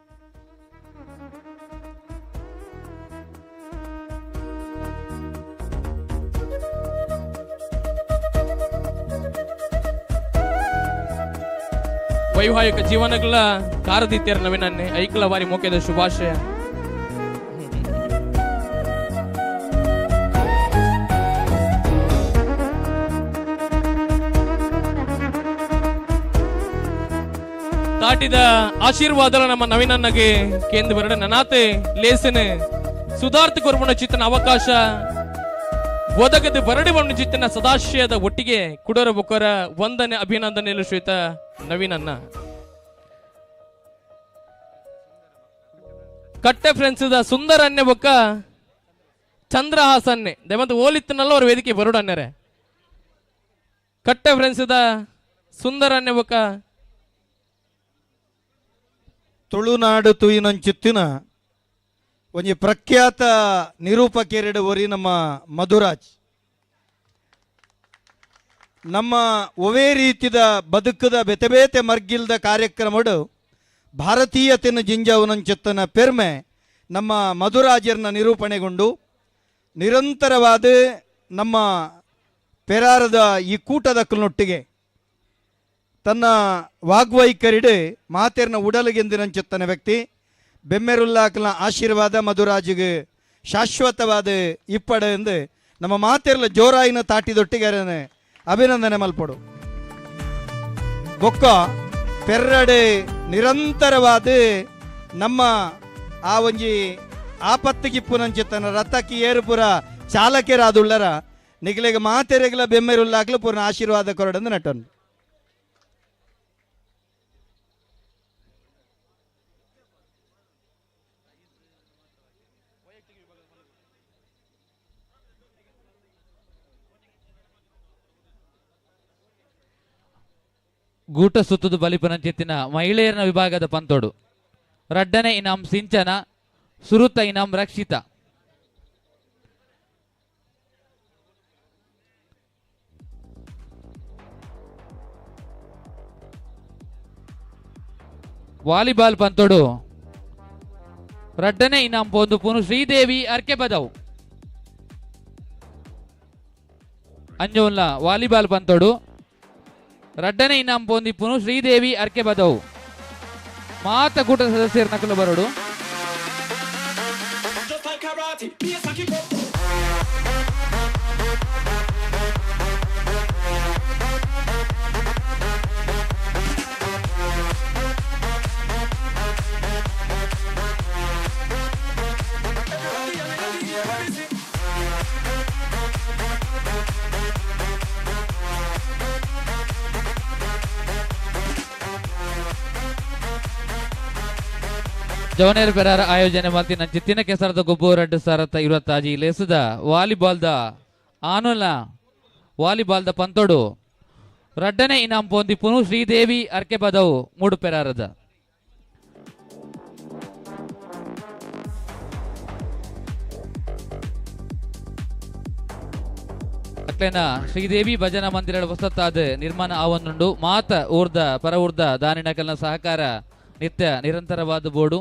ವೈವಾಹಿಕ ಜೀವನಗಳ ಕಾರದಿತ್ಯರ ನವೀನನ್ನೇ ಐಕಲ ಬಾರಿ ಮೋಕೆದ ಶುಭಾಶಯ ತಾಟಿದ ಆಶೀರ್ವಾದ ನಮ್ಮ ನವೀನನ್ನಗೆ ಕೇಂದ್ರ ಬರಡ ನನಾತೆ ಲೇಸನೆ ಸುಧಾರ್ಥ ಕೊರ್ಬಣ ಚಿತ್ತನ ಅವಕಾಶ ಒದಗದ ಬರಡಿ ಬಣ್ಣ ಚಿತ್ತನ ಸದಾಶಯದ ಒಟ್ಟಿಗೆ ಕುಡರ ಬೊಕ್ಕರ ವಂದನೆ ಅಭಿನಂದನೆ ಶ್ವೇತ ನವೀನನ್ನ ಕಟ್ಟೆ ಫ್ರೆಂಡ್ಸ್ ಸುಂದರ ಅನ್ನೆ ಬೊಕ್ಕ ಚಂದ್ರಹಾಸನ್ನೆ ದಯಮಂತ ಓಲಿತ್ತನಲ್ಲ ಅವ್ರ ವೇದಿಕೆ ಬರೋಡು ಅನ್ನರೆ ಕಟ್ಟೆ ಫ್ರೆಂಡ್ಸ್ ಸುಂದರ ಅನ್ನೆ ಬೊಕ್ಕ ತುಳುನಾಡು ತೂಯಿನಂಚಿತ್ತಿನ ಒಂಜಿ ಪ್ರಖ್ಯಾತ ನಿರೂಪಕೆರಡು ಒರಿ ನಮ್ಮ ಮಧುರಾಜ್. ನಮ್ಮ ಒವೇ ರೀತಿದ ಬದುಕದ ಬೆತೆ ಬೇತೆ ಮರ್ಗಿಲ್ದ ಕಾರ್ಯಕ್ರಮಡು ಭಾರತೀಯತೆನ ಜಿಂಜಾವನಂಚಿತ್ತನ ಪೆರ್ಮೆ ನಮ್ಮ ಮಧುರಾಜರ್ನ ನಿರೂಪಣೆಗೊಂಡು ನಿರಂತರವಾದ ನಮ್ಮ ಪೆರಾರದ ಈ ಕೂಟದಕ್ಕನೊಟ್ಟಿಗೆ ತನ್ನ ವಾಗ್ವೈಖರಿಡು ಮಾತೆರ್ನ ಉಡಲಗೆಂದಿನಂಚಿತ್ತನ ವ್ಯಕ್ತಿ ಬೆಮ್ಮೆರುಲ್ಲಾಕಲ್ನ ಆಶೀರ್ವಾದ ಮಧುರಾಜಿಗೆ ಶಾಶ್ವತವಾದ ಇಪ್ಪಡ ಎಂದು ನಮ್ಮ ಮಾತೆರ್ಲ ಜೋರಾಯಿನ ತಾಟಿದೊಟ್ಟಿಗೆ ಅಭಿನಂದನೆ ಮಲ್ಪಡು. ಬೊಕ್ಕ ಪೆರ್ರಡೆ ನಿರಂತರವಾದ ನಮ್ಮ ಆ ಒಂಜಿ ಆಪತ್ತಿಗಿಪ್ಪುನಂಚಿತ್ತನ ರಥಕ್ಕೆ ಏರುಪುರ ಚಾಲಕರಾದುಳ್ಳರ ನಿಗಲೆಗೆ ಮಾತೆರೆಗಳ ಬೆಮ್ಮೆರುಲ್ಲಾಕ್ಲು ಪೂರ್ಣ ಆಶೀರ್ವಾದ ಕೊರಡಂದು ನಟನು. ಗೂಟ ಸುತ್ತುದು ಬಲಿಪನಂಚಿತ್ತಿನ ಮಹಿಳೆಯರ ವಿಭಾಗದ ಪಂತೋಡು ರಡ್ಡನೆ ಇನಾಂ ಸಿಂಚನ, ಸುರುತ ಇನಾಂ ರಕ್ಷಿತ. ವಾಲಿಬಾಲ್ ಪಂತೋಡು ರಡ್ಡನೆ ಇನಾಂ ಪೋಂದು ಪುನು ಶ್ರೀದೇವಿ ಅರ್ಕೆ ಬದವು. ಅಂಜೋನ್ಲ ವಾಲಿಬಾಲ್ ಪಂತೋಡು ರಡ್ಡನೆ ಇನಾಂ ಪೋಂದಿ ಪುನು ಶ್ರೀದೇವಿ ಅರ್ಕೆ ಬದವು. ಮಾತ ಕೂಟ ಸದಸ್ಯರ ನಕಲು ಬರೋಡು. ಜವನೇರ್ ಪೆರಾರ ಆಯೋಜನೆ ಮಾಡ್ತಿನ ಚಿತ್ತಿನ ಕೆಸರದ ಗೊಬ್ಬು 2025 ಲೇಸದ ವಾಲಿಬಾಲ್ದ ಆನುಲ ವಾಲಿಬಾಲ್ದ ಪಂತೋಡು ರಡ್ಡನೆ ಇನಾಂ ಪೋಂದಿ ಪುನು ಶ್ರೀದೇವಿ ಅರ್ಕೆ ಬದವು ಮೂಡು ಪೆರಾರದ. ಅಟ್ಲೇನ ಶ್ರೀದೇವಿ ಭಜನಾ ಮಂದಿರ ಹೊಸತಾದ ನಿರ್ಮಾಣ ಆವನ್ನುಂಡು ಮಾತ ಊರ್ದ ಪರ ಊರ್ದ ದಾನಿನಕಲ್ನ ಸಹಕಾರ ನಿತ್ಯ ನಿರಂತರವಾದ ಬೋರ್ಡು.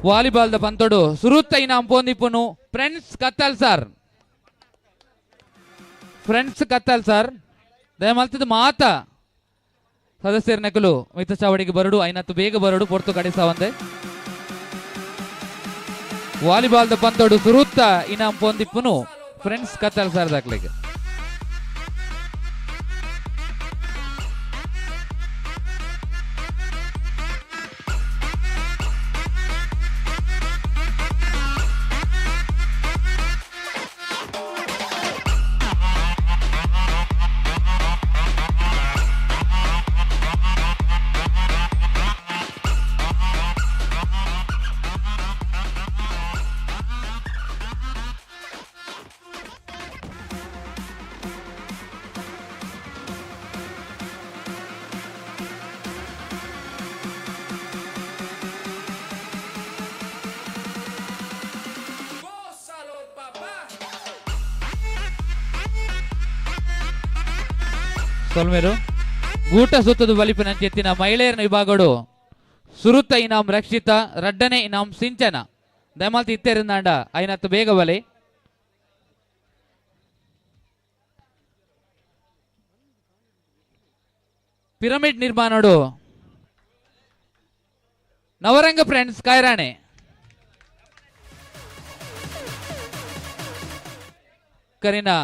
ವಾಲಿಬಾಲ್ದ ಪಂತೋಡು ಸುರುತ್ತ ಇನಾಂ ಪೋಂದಿಪ್ಪುನು ಫ್ರೆಂಡ್ಸ್ ಕತ್ತಲ್ ಸರ್, ಫ್ರೆಂಡ್ಸ್ ಕತ್ತಲ್ ಸರ್ ದಯಮಲ್ತಿದ ಮಾತ ಸದಸ್ಯರ ನಕಲು ಮಿತ ಚಾವಡಿಗೆ ಬರಡು ಐನತ್ತು ಬೇಗ ಬರಡು ಪೊರ್ತು ಕಡಿಸಾವಂದೆ. ವಾಲಿಬಾಲ್ದ ಪಂತೋಡು ಸುರುತ್ತ ಇನಾಂ ಪೋಂದಿಪ್ಪುನು ಫ್ರೆಂಡ್ಸ್ ಕತ್ತಲ್ ಸರ್ ದಾಖಲೆಗೆ. ಸೊಲ್ಮೇರು ಗೂಟ ಸುತ್ತದು ಬಲಿಪನಂಚಿತ್ತಿನ ಮಹಿಳೆಯರ ವಿಭಾಗಡು ಸುರುತ್ತ ಇನಾಂ ರಕ್ಷಿತ, ರಡ್ಡನೆ ಇನಾಂ ಸಿಂಚನ ದಯಮಾಲ್ತಿ ಇತ್ತೇರಿಂದಾಂಡ ಐನತ್ತು ಬೇಗ ಬಲೆ. ಪಿರಮಿಡ್ ನಿರ್ಮಾಣೋಡು ನವರಂಗ ಫ್ರೆಂಡ್ಸ್ ಕಾಯ್ರಾಣೆ. ಕರೀನಾ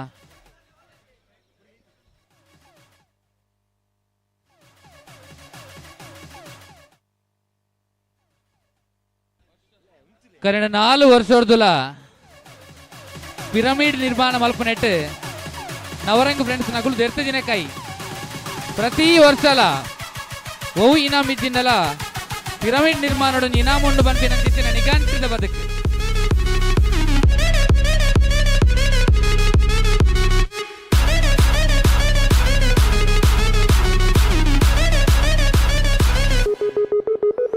ಕರೆನ 4 ವರ್ಷದಲ್ಲ ಪಿರಮಿಡ್ ನಿರ್ಮಾಣ ಮಲ್ಪನೆಟ್ಟು ನವರಂಗ ಫ್ರೆಂಡ್ಸ್ ನಕಲು ದೆರ್ತಿದಿನ ಕೈ ಪ್ರತಿ ವರ್ಷಲ ಓವು ಇನಾಮ್ ಇದ್ದಿನಲ್ಲ ಪಿರಮಿಡ್ ನಿರ್ಮಾಣ ಇನಾಮ್ ಉಂಡು ಬಂತಿನ ನಿಗಾಂತಿದ ಬದುಕು.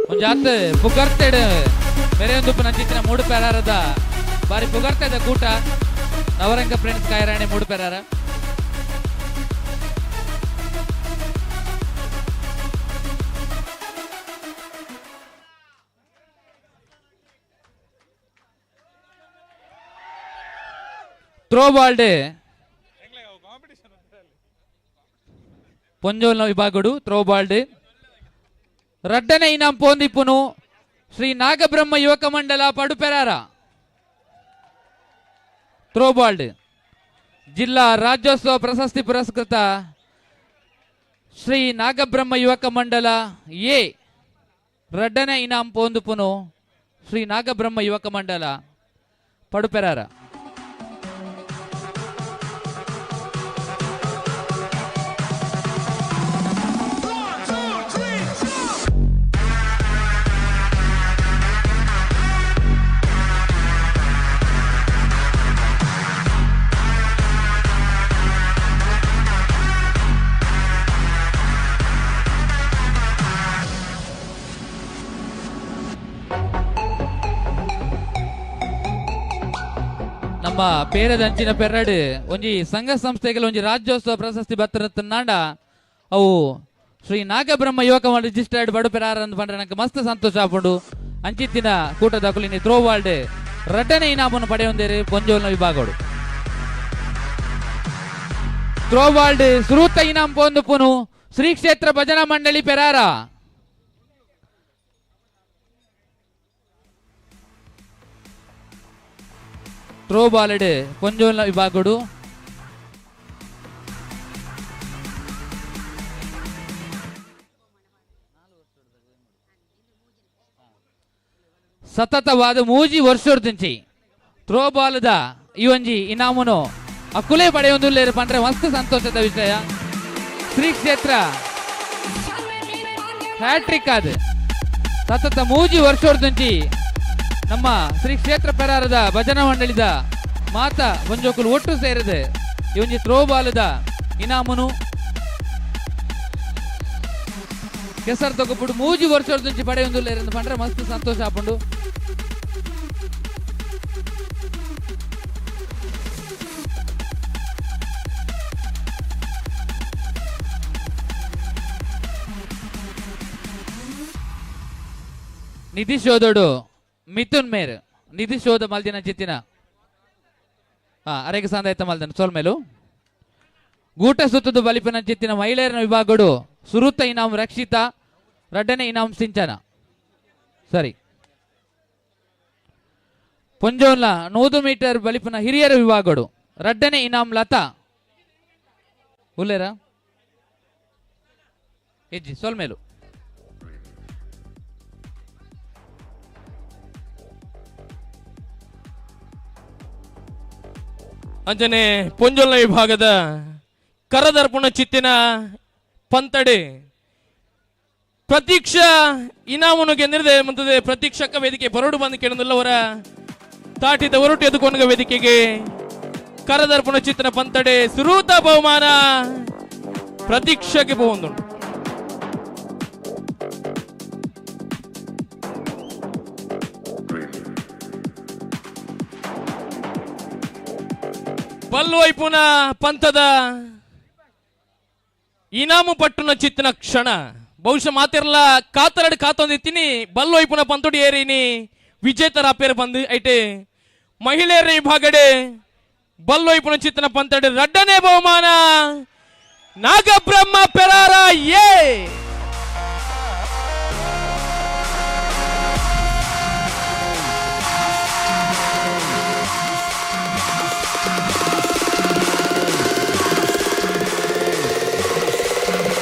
ಒಂಜಾತ್ ಪುಗರ್ತೆಡ್ ಬೇರೆ ಒಂದು ನಂಚಿತ್ತಿನ ಮೂಡು ಪೆರಾರದ ಬಾರಿ ಪುಗರ್ತೆದ ಕೂಟ navaranga friends Kayarane Mudu Perara throwball ಪೊಂಜೋಲ್ನ ವಿಭಾಗಡು throwball ರಡ್ಡನೆ ಇನಾಂ ಪೋಂದಿಪ್ಪುನು ಶ್ರೀ ನಾಗಬ್ರಹ್ಮ ಯುವಕ ಮಂಡಲ ಪಡುಪೆರಾರ ತ್ರೋಬಾಲ್ ಜಿಲ್ಲಾ ರಾಜ್ಯೋತ್ಸವ ಪ್ರಶಸ್ತಿ ಪುರಸ್ಕೃತ ಶ್ರೀ ನಾಗಬ್ರಹ್ಮ ಯುವಕ ಮಂಡಲ ಎ ರಡ್ಡನೆ ಇನಾಂ ಪೋಂದಿಪ್ಪುನು ಶ್ರೀ ನಾಗಬ್ರಹ್ಮ ಯುವಕ ಮಂಡಲ ಪಡುಪೆರಾರ ನಮ್ಮ ಪೇರದಂಚಿನ ಪೆರಡು ಒಂಜಿ ಸಂಘ ಸಂಸ್ಥೆಗಳ ಒಂಜಿ ರಾಜ್ಯೋತ್ಸವ ಪ್ರಶಸ್ತಿ ಬತ್ತರತ್ತನಾಂಡ ಅವು ಶ್ರೀ ನಾಗಬ್ರಹ್ಮ ಯುವಕ ರಿಜಿಸ್ಟರ್ಡ್ ಬಡುಪೆರಾರ ಅಂತ ಪಂಡ್ರೆ ನಂಗೆ ಮಸ್ತ್ ಸಂತೋಷ ಆಪುಂಡು ಅಂಚಿತ್ತಿನ ಕೂಟದ ಕುಲಿನಿ ತ್ರೋವಾಲ್ಡ್ ರಡ್ಡನೆ ಇನಾಮನ್ನು ಪಡೆಯೊಂದೇರಿ ಪೊಂಜೋಲ್ನ ವಿಭಾಗಡು ತ್ರೋವಾಲ್ಡ್ ಸುರೂತ ಇನಾಂ ಪೊಂದುಪುನು ಶ್ರೀ ಕ್ಷೇತ್ರ ಭಜನಾ ಮಂಡಳಿ ಪೆರಾರ ತ್ರೋಬಾಲ್ಡ್ ಪೊಂಜೋಲ್ನ ವಿಭಾಗಡು ಸತತವಾದ ಮೂಜಿ ವರ್ಷೋರ್ದಿಂಚಿ ತ್ರೋಬಾಲ್ದ ಈ ಒಂಜಿ ಇನಾಮುನು ಅಕುಲೇ ಪಡೆಯೊಂದುಲ್ಲೇರು ಪಂಡ್ರೆ ಮಸ್ತ್ ಸಂತೋಷದ ವಿಷಯ ಶ್ರೀ ಕ್ಷೇತ್ರ ಹ್ಯಾಟ್ರಿಕ್ ಆದ ಸತತ ಮೂಜಿ ವರ್ಷೋರ್ದಿಂಚಿ ನಮ್ಮ ಶ್ರೀ ಕ್ಷೇತ್ರ ಪೆರಾರದ ಭಜನಾ ಮಂಡಳಿದ ಮಾತ ಒಂಜೋಕುಲು ಒಟ್ಟು ಸೇರಿದೆ ಈ ಒಂಜಿ ತ್ರೋಬಾಲದ ಇನಾಮುನು ಕೆಸರು ತಗೊಬಿಟ್ಟು ಮೂಜಿ ವರ್ಷೋರ್ದಿಂಚಿ ಪಡೆಯೊಂದುಲ್ಲೇರು ಪಂಡ್ರೆ ಮಸ್ತ್ ಸಂತೋಷ ಆಪುಂಡು ನಿಧಿ ಶೋಧೋಡು ಮಿಥುನ್ ಮೇರ್ ನಿಧಿ ಶೋಧ ಮಲ್ದಿನ ಚಿತ್ತಿನ ಅರೆಗೆ ಸಂದಾಯ್ತ ಮಲ್ದನ ಸೋಲ್ಮೇಲು ಗೂಟ ಸುತ್ತದ ಬಲಿಪಿನ ಚಿತ್ತಿನ ಮಹಿಳೆಯರ ವಿಭಾಗಡು ಸುರುತ ಇನಾಂ ರಕ್ಷಿತಾ ರಡ್ಡನೆ ಇನಾಂ ಸಿಂಚನ ಸರಿ ಪೊಂಜೋನ್ಲ 100 ಮೀಟರ್ ಬಲಿಪಿನ ಹಿರಿಯರ ವಿಭಾಗಡು ರಡ್ಡನೆ ಇನಾಂ ಲತಾ ಉಲ್ಲೇರ ಹೆಜ್ಜಿ ಸೋಲ್ಮೇಲು ಅಂಜನೆ ಪೊಂಜೋಲ್ನ ವಿಭಾಗದ ಕರದರ್ಪಣ ಚಿತ್ತಿನ ಪಂತಡೆ ಪ್ರತೀಕ್ಷಾ ಇನಾಮನು ಗೆಂದಿರದೆ ಮುಂದೆ ಪ್ರತೀಕ್ಷಕ ವೇದಿಕೆ ಹೊರಡು ಬಂದು ಕೇಳುವುದಿಲ್ಲವರ ತಾಟಿದ ಹೊರಟು ಎದುಕೊಂಡ ವೇದಿಕೆಗೆ ಕರದರ್ಪಣ ಚಿತ್ತಿನ ಪಂತಡೆ ಸುರೂತ ಬಹುಮಾನ ಪ್ರತೀಕ್ಷಕ್ಕೆ ಬಹುಂದುಂಟು ಬಲ್ವೈಪುನ ಪಂಥದ ಇನಾಮು ಪಟ್ಟುನ ಚಿತ್ತಿನ ಕ್ಷಣ ಬಹುಶಃ ಮಾತಿರಲ್ಲ ಕಾತರಡು ಕಾತೊಂದಿತ್ತೀನಿ ಬಲ್ವೈಪುನ ಪಂತುಡಿ ಏರಿನಿ ವಿಜೇತರ ಅಪೇರು ಬಂದು ಐಟೆ ಮಹಿಳೆಯರ ವಿಭಾಗಡೆ ಬಲ್ವೈಪುನ ಚಿತ್ತಿನ ಪಂತಡೆ ರಡ್ಡನೇ ಬಹುಮಾನ ನಾಗಬ್ರಹ್ಮ ಪೆರಾರ ಏ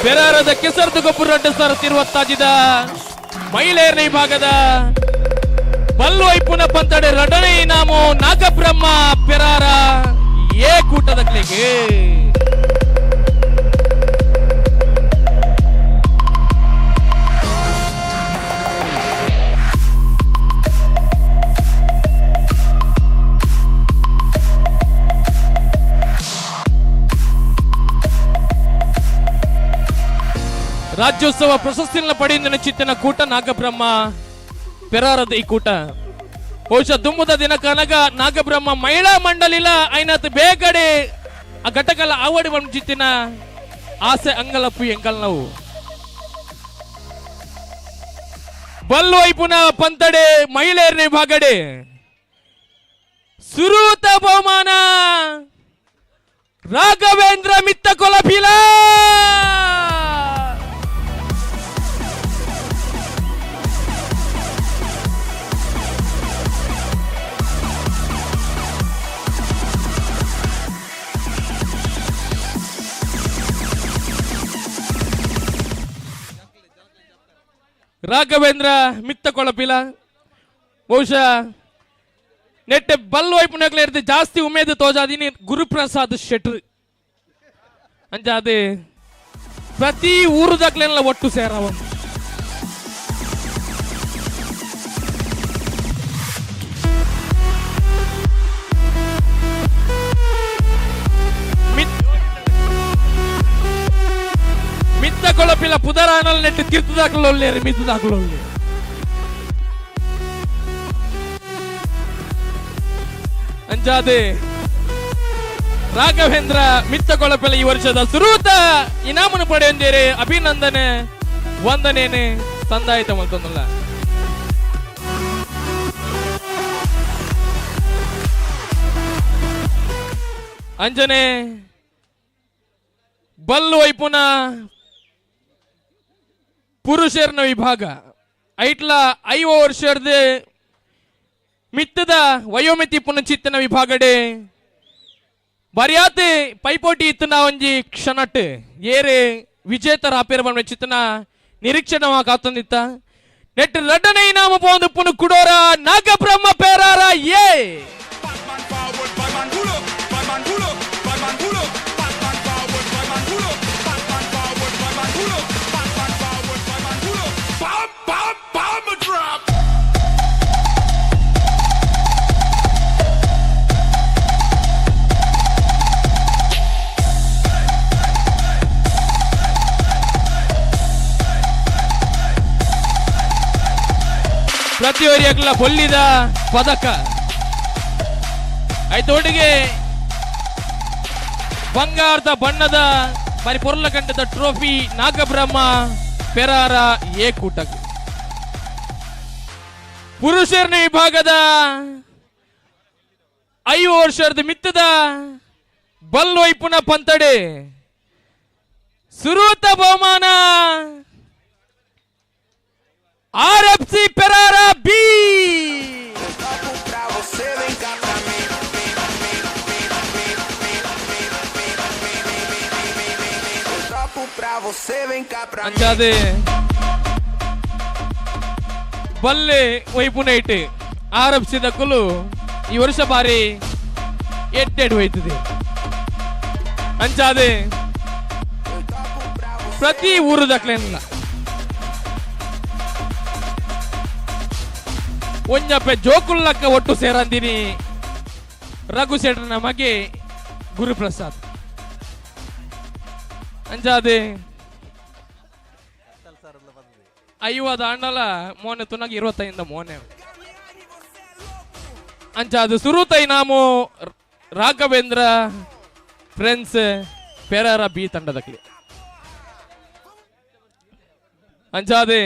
ಪೆರಾರದ ಕೆಸರ್ದು ಗೊಬ್ಬರ ರಡ್ಡ ಸರ್ ತಿರುವತ್ತಾಜಿದ ಮಹಿಳೆಯರ ವಿಭಾಗದ ಬಲ್ವೈಪುನ ಪಂತಡೆ ರಡನೆ ಇನಾಮು ನಾಗಬ್ರಹ್ಮ ಪೆರಾರ ಏ ಕೂಟದ ಕ್ಲಿಗೆ ರಾಜ್ಯೋತ್ಸವ ಪ್ರಶಸ್ತಿನ ಪಡೆಯುವ ಚಿತ್ತಿನ ಕೂಟ ನಾಗಬ್ರಹ್ಮ ಪೆರಾರದ ಈ ಕೂಟ ಬಹುಶಃ ದುಮ್ಮದ ದಿನ ಕನಗ ನಾಗಬ್ರಹ್ಮ ಮಹಿಳಾ ಮಂಡಳಿಲ ಐನತ್ ಬೇಗಡೆ ಆ ಘಟಕಲ ಆವಡಿ ಚಿತ್ತಿನ ಆಸೆ ಅಂಗಲಪ್ಪು ಎಂಕಲ್ ನಾವು ಬಲ್ಲು ಐಪುನ ಪಂತಡೆ ಮಹಿಳೆಯರನೇ ಭಾಗಡೆ ಸುರೂತ ಬಹುಮಾನ ರಾಘವೇಂದ್ರ ಮಿತ್ತ ಕೊಲಪಿಲ ರಾಘವೇಂದ್ರ ಮಿತ್ತ ಕೊಳಪಿಲ ಬಹುಶಃ ನೆಟ್ಟೆ ಬಲ್ಲು ವೈಪುನಗ್ಲ ಇರ್ದು ಜಾಸ್ತಿ ಉಮೇದು ತೋಜಾದೀನಿ ಗುರುಪ್ರಸಾದ್ ಶೆಟ್ರ್ ಅಂಜಾದೆ ಪ್ರತಿ ಊರುದಾಗ್ಲೆಲ್ಲ ಒಟ್ಟು ಸೇರವ ಮಿತ್ತ ಕೊಳಪಿಲ ಪುದರಾನಲ್ ನೆಟ್ಟು ತೀರ್ಥದಾಗ್ಲೊಳ್ಳೆ ಮಿತ್ತದಾಗ್ಲೊಳ್ಳೆ ಅಂಜಾದೆ ರಾಘವೇಂದ್ರ ಮಿತ್ತ ಕೊಳಪೆಲ ಈ ವರ್ಷದ ಸುರೂತ ಇನಾಮನ್ನು ಪಡೆಯೊಂದೇರೆ ಅಭಿನಂದನೆ ವಂದನೇನೆ ಸಂದಾಯಿತ ಮಲ್ತೊಂದಲ್ಲ ಅಂಜನೆ ಬಲ್ಲು ವೈಪುನ ಪುರುಷರ್ನ ವಿಭಾಗ ಐಟ್ಲ 5 ವರ್ಷದ ಮಿತ್ತದ ವಯೋಮಿತಿ ಪುನಚಿತ್ತನ ವಿಭಾಗಡೆ ಬರಿಯಾತೆ ಪೈಪೋಟಿ ಇತ್ತನ ಒಂಜಿ ಕ್ಷಣಟ್ ಏರೆ ವಿಜೇತರ ಅಪೇರ ಬಂದ ಚಿತ್ತನ ನಿರೀಕ್ಷಣ ಕಾತೊಂದಿತ್ತ ನೆಟ್ ರಡ್ಡನೆ ಇನಾಮ ಪೋಂದು ಪುನು ಕುಡೋರ ನಾಗಬ್ರಹ್ಮ ಪೇರಾರ ಏ ಪ್ರತಿಯೊರಿಯಗ್ಲ ಬೊಲ್ಲಿದ ಪದಕ ಐತೋಟಿಗೆ ಬಂಗಾರದ ಬಣ್ಣದ ಪರಿಪೊರ್ಲ ಕಂಡದ ಟ್ರೋಫಿ ನಾಗಬ್ರಹ್ಮ ಪೆರಾರ ಎ ಕೂಟಕ್ಕೆ ಪುರುಷರನ ವಿಭಾಗದ 5 ವರ್ಷದ ಮಿತ್ತದ ಬಲ್ಲು ಐಪುನ ಪಂತಡೆ ಸುರೂತ ಬಹುಮಾನ RFC Perara B. ಅಂಜಾದೆ ಬಲ್ಲೆ ವೈಪುನೈಟ್ RFC ದಕ್ಕಲು ಈ ವರ್ಷ ಬಾರಿ ಎಟ್ಟೆಡ್ ಹೋಯ್ತದೆ ಅಂಜಾದೆ ಪ್ರತಿ ಊರು ದಕ್ಲೆಲ್ಲ ಒಂಜಪ್ಪೆ ಜೋಕುಲ್ಲಕ್ಕ ಒಟ್ಟು ಸೇರಂದಿನಿ ರಘು ಶೆಟ್ರನ ಮಗೆ ಗುರುಪ್ರಸಾದ್ ಅಂಜಾದೆ 50 ಆಂಡಲ ಮೋನೆ ತುನಗ 25 ಮೋನೆ ಅಂಚಾದು ಸುರುತೈ ನಾಮು ರಾಘವೇಂದ್ರ ಫ್ರೆಂಡ್ಸ್ ಪೆರಾರ ಬಿ ತಂಡದಕ್ಕೆ ಅಂಚಾದೆ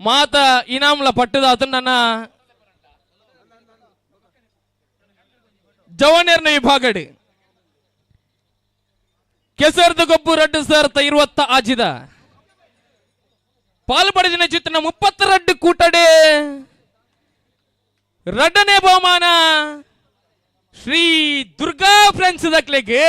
ಮಾತ ಇನಾಮ್ಲ ಪಟ್ಟದ ಅದನ್ನ ಜವನೇರ್ನ ವಿಭಾಗಡಿ ಕೆಸರ್ದ ಗೊಬ್ಬು ರಡ್ಡು ಸರ್ತ 20 ಆಜಿದ ಪಾಲ್ಪಡಿಸಿನ ಚಿತ್ರನ 30 ರಡ್ಡು ಕೂಟಡೆ ರಡ್ಡನೇ ಬಹುಮಾನ ಶ್ರೀ ದುರ್ಗಾ ಫ್ರೆಂಡ್ಸ್ ದಕ್ಲೆಗೆ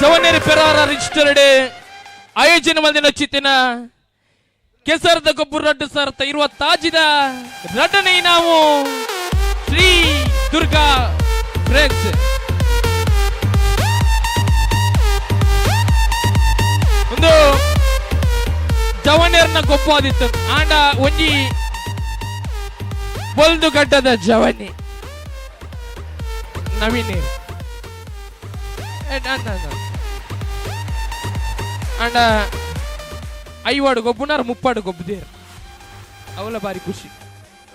ಜವನೇರಿ ಪೆರಾರ ರಿಜಿಸ್ಟರ್ಡ್ ಆಯೋಜನೆ ಮಲ್ದಿನ ಚಿತ್ತಿನ ಕೆಸರದ ಗೊಬ್ಬರ ರಡ್ಡು ಸರ್ತ 20 ಆಜಿದ ರಡ್ಡನೇ ನಾವು ಶ್ರೀ ದುರ್ಗಾ ಫ್ರೆಂಡ್ಸ್ ಒಂದು ಜವನೇರ್ನ ಗೊಬ್ಬ ಆದಿತ್ತು ಆಂಡ ಒಂಜಿ ಬೊಲ್ದುಗಡ್ಡದ ಜವನಿ ನವೀನ್ ಅಂಡ ಐವಾಡು ಗೊಬ್ಬುನಾರ ಮುಪ್ಪಾಡು ಗೊಬ್ಬದೇರು ಅವಳ ಬಾರಿ ಖುಷಿ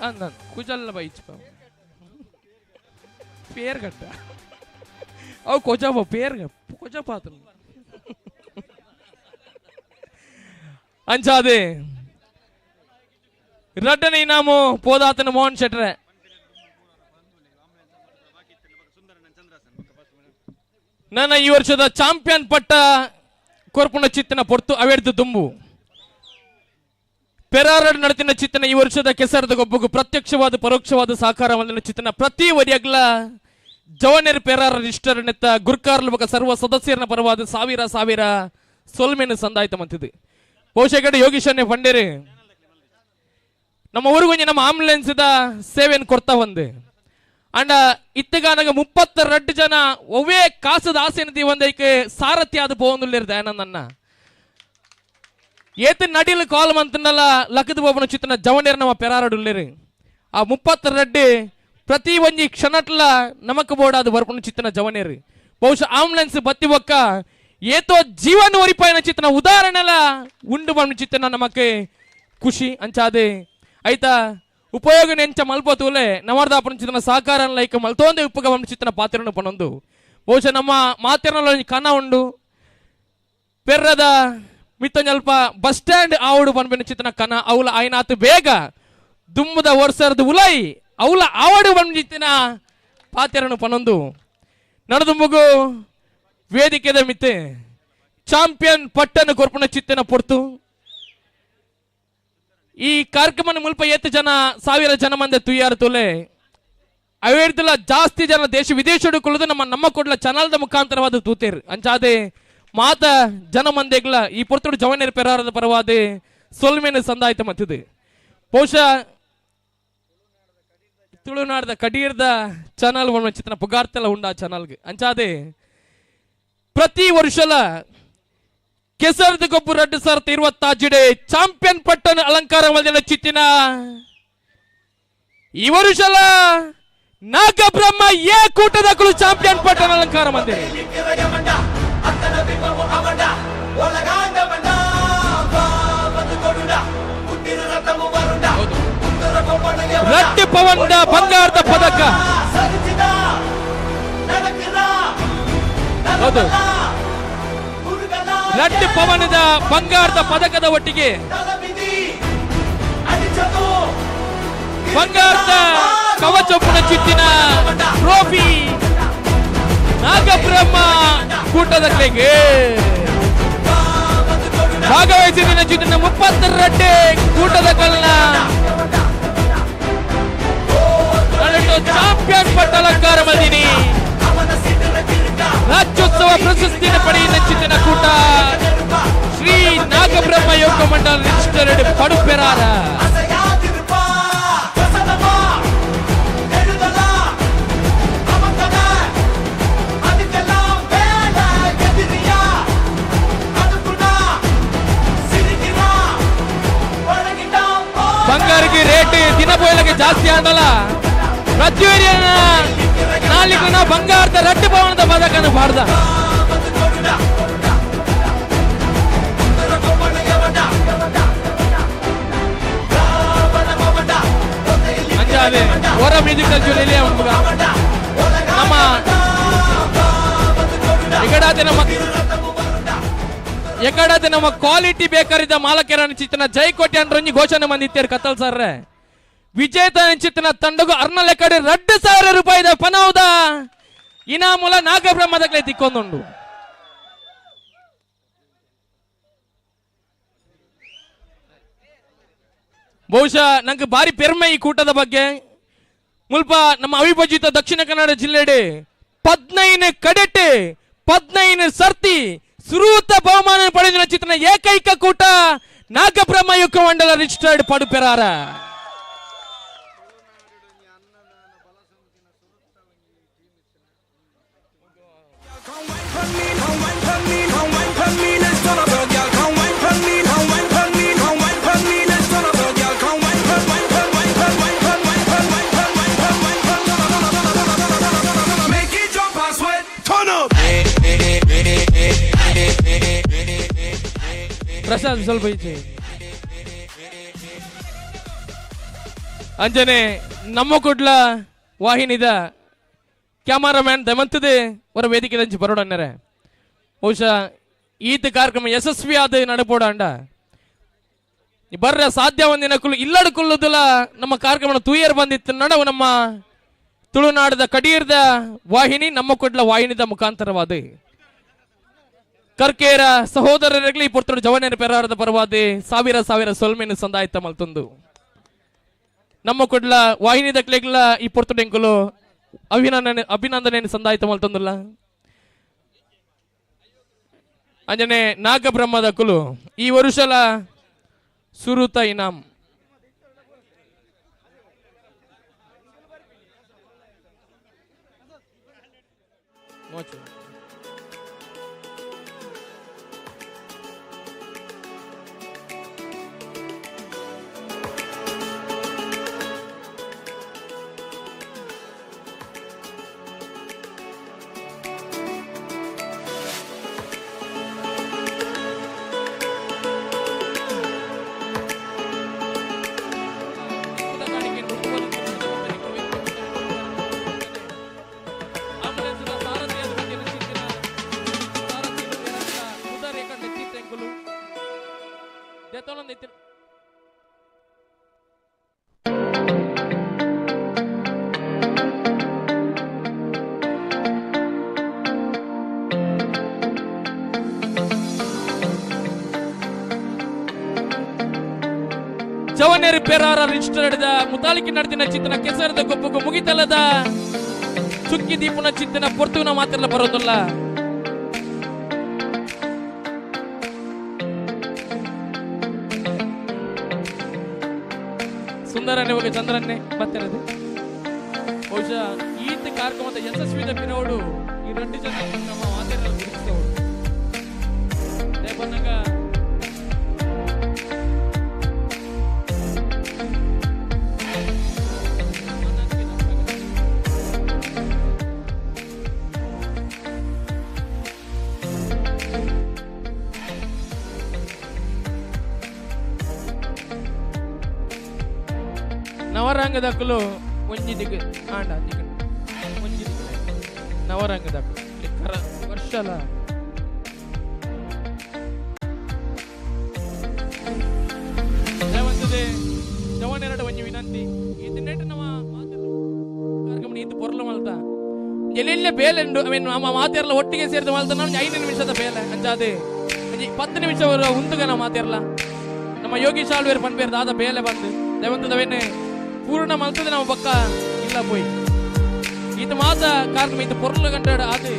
ಅಂದ ಕುಜಲ್ಲ ಬೈಚ್ ಪೇರ್ ಗಟ್ಟ ಅವು ಕೊಜಾಬ ಪೇರ್ ಕೊಜ ಪಾತ್ರ ಅಂಚಾದೆ ರಡ್ಡನ ಇನಾಮು ಪೋದಾತನ ಮೋಹನ್ ಶೆಟ್ರೆ ನನ್ನ ಈ ವರ್ಷದ ಚಾಂಪಿಯನ್ ಪಟ್ಟ ಕೊರ್ಪುಣ ಚಿತ್ತನ ಪೊರ್ತು ಅವೆಡ್ದು ದುಂಬು ಪೆರಾರಡ್ ನಡತಿನ ಚಿತ್ತನ ಈ ವರ್ಷದ ಕೆಸರದ ಗೊಬ್ಬಗೂ ಪ್ರತ್ಯಕ್ಷವಾದ ಪರೋಕ್ಷವಾದ ಸಹಕಾರ ಹೊಂದಿನ ಚಿತ್ತನ ಪ್ರತಿ ವರಿಯಗ್ಲ ಜವನೇರ್ ಪೆರಾರ ಇಷ್ಟರ ನೆತ್ತ ಗುರ್ಕಾರ್ಲ ಬಕ ಸರ್ವ ಸದಸ್ಯರನ ಪರವಾದ ಸಾವಿರ ಸಾವಿರ ಸೊಲ್ಮೆನ ಸಂದಾಯ್ತ ಮಂತಿದೆ ಬಹುಶಃ ಕಡೆ ಯೋಗೀಶನ್ನೇ ಪಂಡೇರಿ ನಮ್ಮ ಊರಿಗೊಂಜಿ ನಮ್ಮ ಆಂಬುಲೆನ್ಸ್ ಸೇವೆಯನ್ನು ಕೊಡ್ತಾ ಬಂದೆ ಅಂಡ ಇತ್ತಗಾನಾಗ 32 ಜನ ಒವೇ ಕಾಸದ ಆಸೆನತಿ ಒಂದೈಕೆ ಸಾರಥಿ ಆದ ಪೋಂದುಲ್ಲೇರು ದಯಾನಂದನ್ನ ಏತ ನಡಿಲ್ ಕಾಲ್ ಮಂತನಲ್ಲ ಲಕ್ಕದ ಬೋಬನ ಚಿತ್ತನ ಜವನೇರ್ ನಮ್ಮ ಪೆರಾರಡುಲ್ಲೇರು ಆ 32 ಪ್ರತಿ ಒಂಜಿ ಕ್ಷಣಟ್ಲ ನಮಕ್ ಬೋಡಾದ ಬರ್ಪನ ಚಿತ್ತನ ಜವನೇರು ಬಹುಶಃ ಆಂಬುಲೆನ್ಸ್ ಬತ್ತಿ ಒಕ್ಕ ಏತೋ ಜೀವನ ಒರಿಪಾಯನ ಚಿತ್ತನ ಉದಾಹರಣೆಲ ಉಂಡು ಬಂದ ಚಿತ್ತನ ನಮಕ್ಕೆ ಖುಷಿ ಅಂಚಾದೆ ಆಯ್ತಾ ಉಪಯೋಗ ನೆಂಚ ಮಲ್ಪತೂಲೆ ನವರ್ದಾಪನ ಚಿತ್ತನ ಸಹಕಾರ ಲೈಕ್ ಮಲ್ತೋಂದೆ ಉಪಯೋಗ ಬಂದ ಚಿತ್ತನ ಪಾತ್ರನ ಪನೊಂದು ಬಹುಶಃ ನಮ್ಮ ಮಾತಿರನ ಕನ ಉಂಡು ಪೆರ್ರದ ಮಿತ್ತೊಂಜಲ್ಪ ಬಸ್ ಸ್ಟ್ಯಾಂಡ್ ಆವಡು ಬಂದ್ಬಿನ ಚಿತ್ತನ ಕನ ಅವಳ ಆಯ್ನಾತು ಬೇಗ ದುಮ್ಮದ ವರ್ಷದ ಉಲೈ ಅವಳ ಆವಡು ಬಂದ ಚಿತ್ತಿನ ಪಾತ್ರನು ಪನೊಂದು ನಡದುಂಬುಗು ವೇದಿಕೆದ ಮಿತ್ತೆ ಚಾಂಪಿಯನ್ ಪಟ್ಟನ ಕೊರ್ಪನ ಚಿತ್ತನ ಪೊರ್ತು ಈ ಕಾರ್ಯಕ್ರಮ ಮುಲ್ಪ ಎತ್ತು ಜನ ಸಾವಿರ ಜನ ಮಂದಿ ತುಯ್ಯಾರು ತುಲೆ ಅವೇರ್ದಲ್ಲ ಜಾಸ್ತಿ ಜನ ದೇಶ ವಿದೇಶ ಕುಳಿದು ನಮ್ಮ ಕೊಡ್ಲ ಚಾನಲ್ದ ಮುಖಾಂತರವಾದ ತೂತೇರು ಅಂಚಾದೆ ಮಾತ ಜನ ಮಂದಿಗ್ಲ ಈ ಪೊರ್ತುಡು ಜವನೇರ್ ಪೆರಾರದ ಪರವಾದೆ ಸೊಲ್ಮೇನ ಸಂದಾಯ್ತ ಮತ್ತಿದೆ ಬಹುಶಃ ತುಳುನಾಡದ ಕಡೀರ್ದ ಚಾನಲ್ ಚಿತ್ರನ ಪುಗಾರ್ತೆಲ್ಲ ಉಂಡ ಆ ಚಾನಲ್ಗೆ ಅಂಚಾದೆ ಪ್ರತಿ ವರ್ಷಲ ಕೆಸರದ ಗೊಬ್ಬು 2027 ಚಾಂಪಿಯನ್ ಪಟ್ಟನ ಅಲಂಕಾರ ಮಲ್ದಿನ ಚಿತ್ತಿನ ಈ ವರ್ಷಲ ನಾಗಬ್ರಹ್ಮ ಏ ಕೂಟದ ಕುಳು ಚಾಂಪಿಯನ್ ಪಟ್ಟನ ಅಲಂಕಾರ ಮಂದಿರ ರಟ್ಟಿ ಪವನ್ದ ಬಂಗಾರದ ಪದಕ ಹೌದು ರಟ್ಟಿ ಪವನದ ಬಂಗಾರದ ಪದಕದ ಒಟ್ಟಿಗೆ ಬಂಗಾರದ ಕವಚೊಪ್ಪನ ಚಿತ್ತಿನ ಟ್ರೋಫಿ ನಾಗಬ್ರಹ್ಮ ಕೂಟದ ಕಲೆಗೆ ಭಾಗವಹಿಸಿದ ಚಿತ್ತಿನ 32 ಕೂಟದ ಕಲ್ನ ಚಾಂಪಿಯನ್ ಪಟ್ಟ ಅಲಂಕಾರ ಬಂದಿನಿ ರಾಜ್ಯೋತ್ಸವ ಪ್ರಶಸ್ತಿನ ಪಡೆಯುವ ಚಿತ್ತಿನ ಕೂಟ ಶ್ರೀ ನಾಗಬ್ರಹ್ಮ ಯೋಗ ಮಂಡಲ ರಿಜಿಸ್ಟರ್ಡ್ ಪಡುಪೆರಾರ ಬಂಗಾರಿಗೆ ರೇಟ್ ದಿನ ಪೋಯಲಕ್ಕೆ ಜಾಸ್ತಿ ಆದಲ್ಲ ಪ್ರತಿ ನಾಲಿನ ಬಂಗಾರದ ರಟ್ಟಿ ಭವನದ ಪದಕನ ಬಾರ್ದ ಅಂಜಾದೆ ಹೊರ ಮ್ಯೂಸಿಕಲ್ ಜೊತೆಯಲ್ಲಿ ನಮ್ಮ ಎಕಡಾತೆ ನಮ್ಮ ಕ್ವಾಲಿಟಿ ಬೇಕಾರಿದ್ದ ಮಾಲಕೆರನ ಚಿತ್ತನ ಜೈಕೋಟೆ ಅಂಡ್ರೊಂಜಿ ಘೋಷಣೆ ಮಂದಿತ್ತೇರು ಕತ್ತಲ್ ಸರ್ರೆ ವಿಜೇತ ಚಿತ್ತನ ತಂಡಗೂ ಅರ್ನಲೆ ಕಡೆ 2,000 ರೂಪಾಯಿದ ಪನೌದ ಇನಾಮುಲ ನಾಗಬ್ರಹ್ಮದಗ್ಲೆ ತಿಕ್ಕೊಂದುಂಡು ಬಹುಶಃ ನಂಗೆ ಬಾರಿ ಪೆರ್ಮೆ ಈ ಕೂಟದ ಬಗ್ಗೆ ಮುಲ್ಪ ನಮ್ಮ ಅವಿಭಜಿತ ದಕ್ಷಿಣ ಕನ್ನಡ ಜಿಲ್ಲೆಡೆ 15 ಕಡೆಟೆ 15 ಸರ್ತಿ ಸುರೂತ ಬಹುಮಾನ ಪಡೆದ ಚಿತ್ರನ ಏಕೈಕ ಕೂಟ ನಾಗಬ್ರಹ್ಮ ಯುಗ ಮಂಡಲ ರಿಜಿಸ್ಟರ್ಡ್ ಪಡುಪೆರಾರ ಪ್ರಸಾದ್ ಸ್ವಲ್ಪ ಈಚೆ ಅಂಜನೆ ನಮ್ಮ ಕುಡ್ಲ ವಾಹಿನಿದ ಕ್ಯಾಮರಾಮ್ಯಾನ್ ದಮಂತದೆ ಹೊರ ವೇದಿಕೆ ದಂಚಿ ಬರೋಡನ್ನರೆ ಬಹುಶಃ ಈತ ಕಾರ್ಯಕ್ರಮ ಯಶಸ್ವಿ ಆದ ನಡಪೋಡ ಅಂಡ ಬರ್ರ ಸಾಧ್ಯ ಒಂದಿನಕ್ಕೂ ಇಲ್ಲಡ್ಕೊಳ್ಳುದಿಲ್ಲ ನಮ್ಮ ಕಾರ್ಯಕ್ರಮ ತೂಯರ್ ಬಂದಿತ್ತು ನಡವು ನಮ್ಮ ತುಳುನಾಡದ ಕಡೀರ್ದ ವಾಹಿನಿ ನಮ್ಮ ಕೊಡ್ಲ ವಾಹಿನಿದ ಮುಖಾಂತರವಾದ ಕರ್ಕೇರ ಸಹೋದರರಿಗೆ ಪುರ್ತರು ಜವನೇರ ಪೆರಾರದ ಪರವಾದ ಸಾವಿರ ಸಾವಿರ ಸೊಲ್ಮೆನು ಸಂದಾಯಿತ ಮಲ್ತೊಂದು ನಮ್ಮ ಕೊಡ್ಲ ವಾಹಿನಿದ ಕ್ಲೇಗ್ಲ ಈ ಪುರ್ತುಡೆಂಕುಲು ಅಭಿನಂದನೆ ಸಂದಾಯಿತ ಮಲ್ತೊಂದುಲ್ಲ ಅಂಜನೆ ನಾಗಬ್ರಹ್ಮದ ಕುಲು ಈ ವರುಷಲ ಸುರುತ ಇನಾಮ್ ಜವನೇರಿ ಪೆರಾರ ರಿಜಿಸ್ಟರ್ಡ್ ಮುತಾಲಿಕೆ ನಡೆದಿನ ಚಿತ್ತನ ಕೆಸರದ ಗೊಬ್ಬಗೂ ಮುಗಿತಲ್ಲದ ಚುಕ್ಕಿ ದೀಪನ ಚಿತ್ತನ ಪೊರ್ತುನ ಮಾತೆಲ್ಲ ಬರೋದಿಲ್ಲ ಸುಂದರನೇ ಹೋಗಿ ಚಂದ್ರನ್ನೇ ಬರ್ತಿರೋದು ಬಹುಶಃ ಈತ ಕಾರ್ಯಕ್ರಮದ ಯಶಸ್ವಿದ ಪಿನೋಡು ಈ 2 ಜನ ನಮ್ಮ ಮಾತೆಲ್ಲ ಗುರುತಿಸಿದವರು ದೇವನಗ ನವರಂಗದಕ್ಕಲು ಒಂಜಿ ದಿಗ ಆಂಡ ದಿಗ ಒಂಜಿ ದಿಗ ನವರಂಗದಕ್ಕಲು ವರ್ಷಲ ದೇವಂತದೆ ಜವನೆರಡು ಒಂಜಿ ವಿನಂತಿ ಇದು ನೆಟ್ ನಮ್ಮ ಕಾರ್ಯಕ್ರಮ ಇದು ಪೊರ್ಲು ಮಲ್ತ ಎಲ್ಲೆಲ್ಲ ಬೇಲೆಂಡು ನಮ್ಮ ಮಾತೆರ್ಲ ಒಟ್ಟಿಗೆ ಸೇರಿದ ಮಲ್ತ ನಾನು 5 ನಿಮಿಷದ ಬೇಲೆ ಅಂಚಾದೆ 10 ನಿಮಿಷ ಉಂತುಗನ ಮಾತೆರ್ಲ ನಮ್ಮ ಯೋಗೀಶ್ ಆಳ್ವೇರ್ ಪನ್ಪೇರ್ ದಾದ ಬೇಲೆ ಬಂದು ದೇವಂತದವೇನೆ ಪೂರ್ಣ ಮಲ್ತದೆ ನಾವು ಪಕ್ಕ ಇಲ್ಲ ಪೋಯ್ ಇದು ಮಾತ ಕಾರ್ಯಕ್ರಮ ಇದು ಪೊರ್ಲು ಗಂಟೆ ಅದು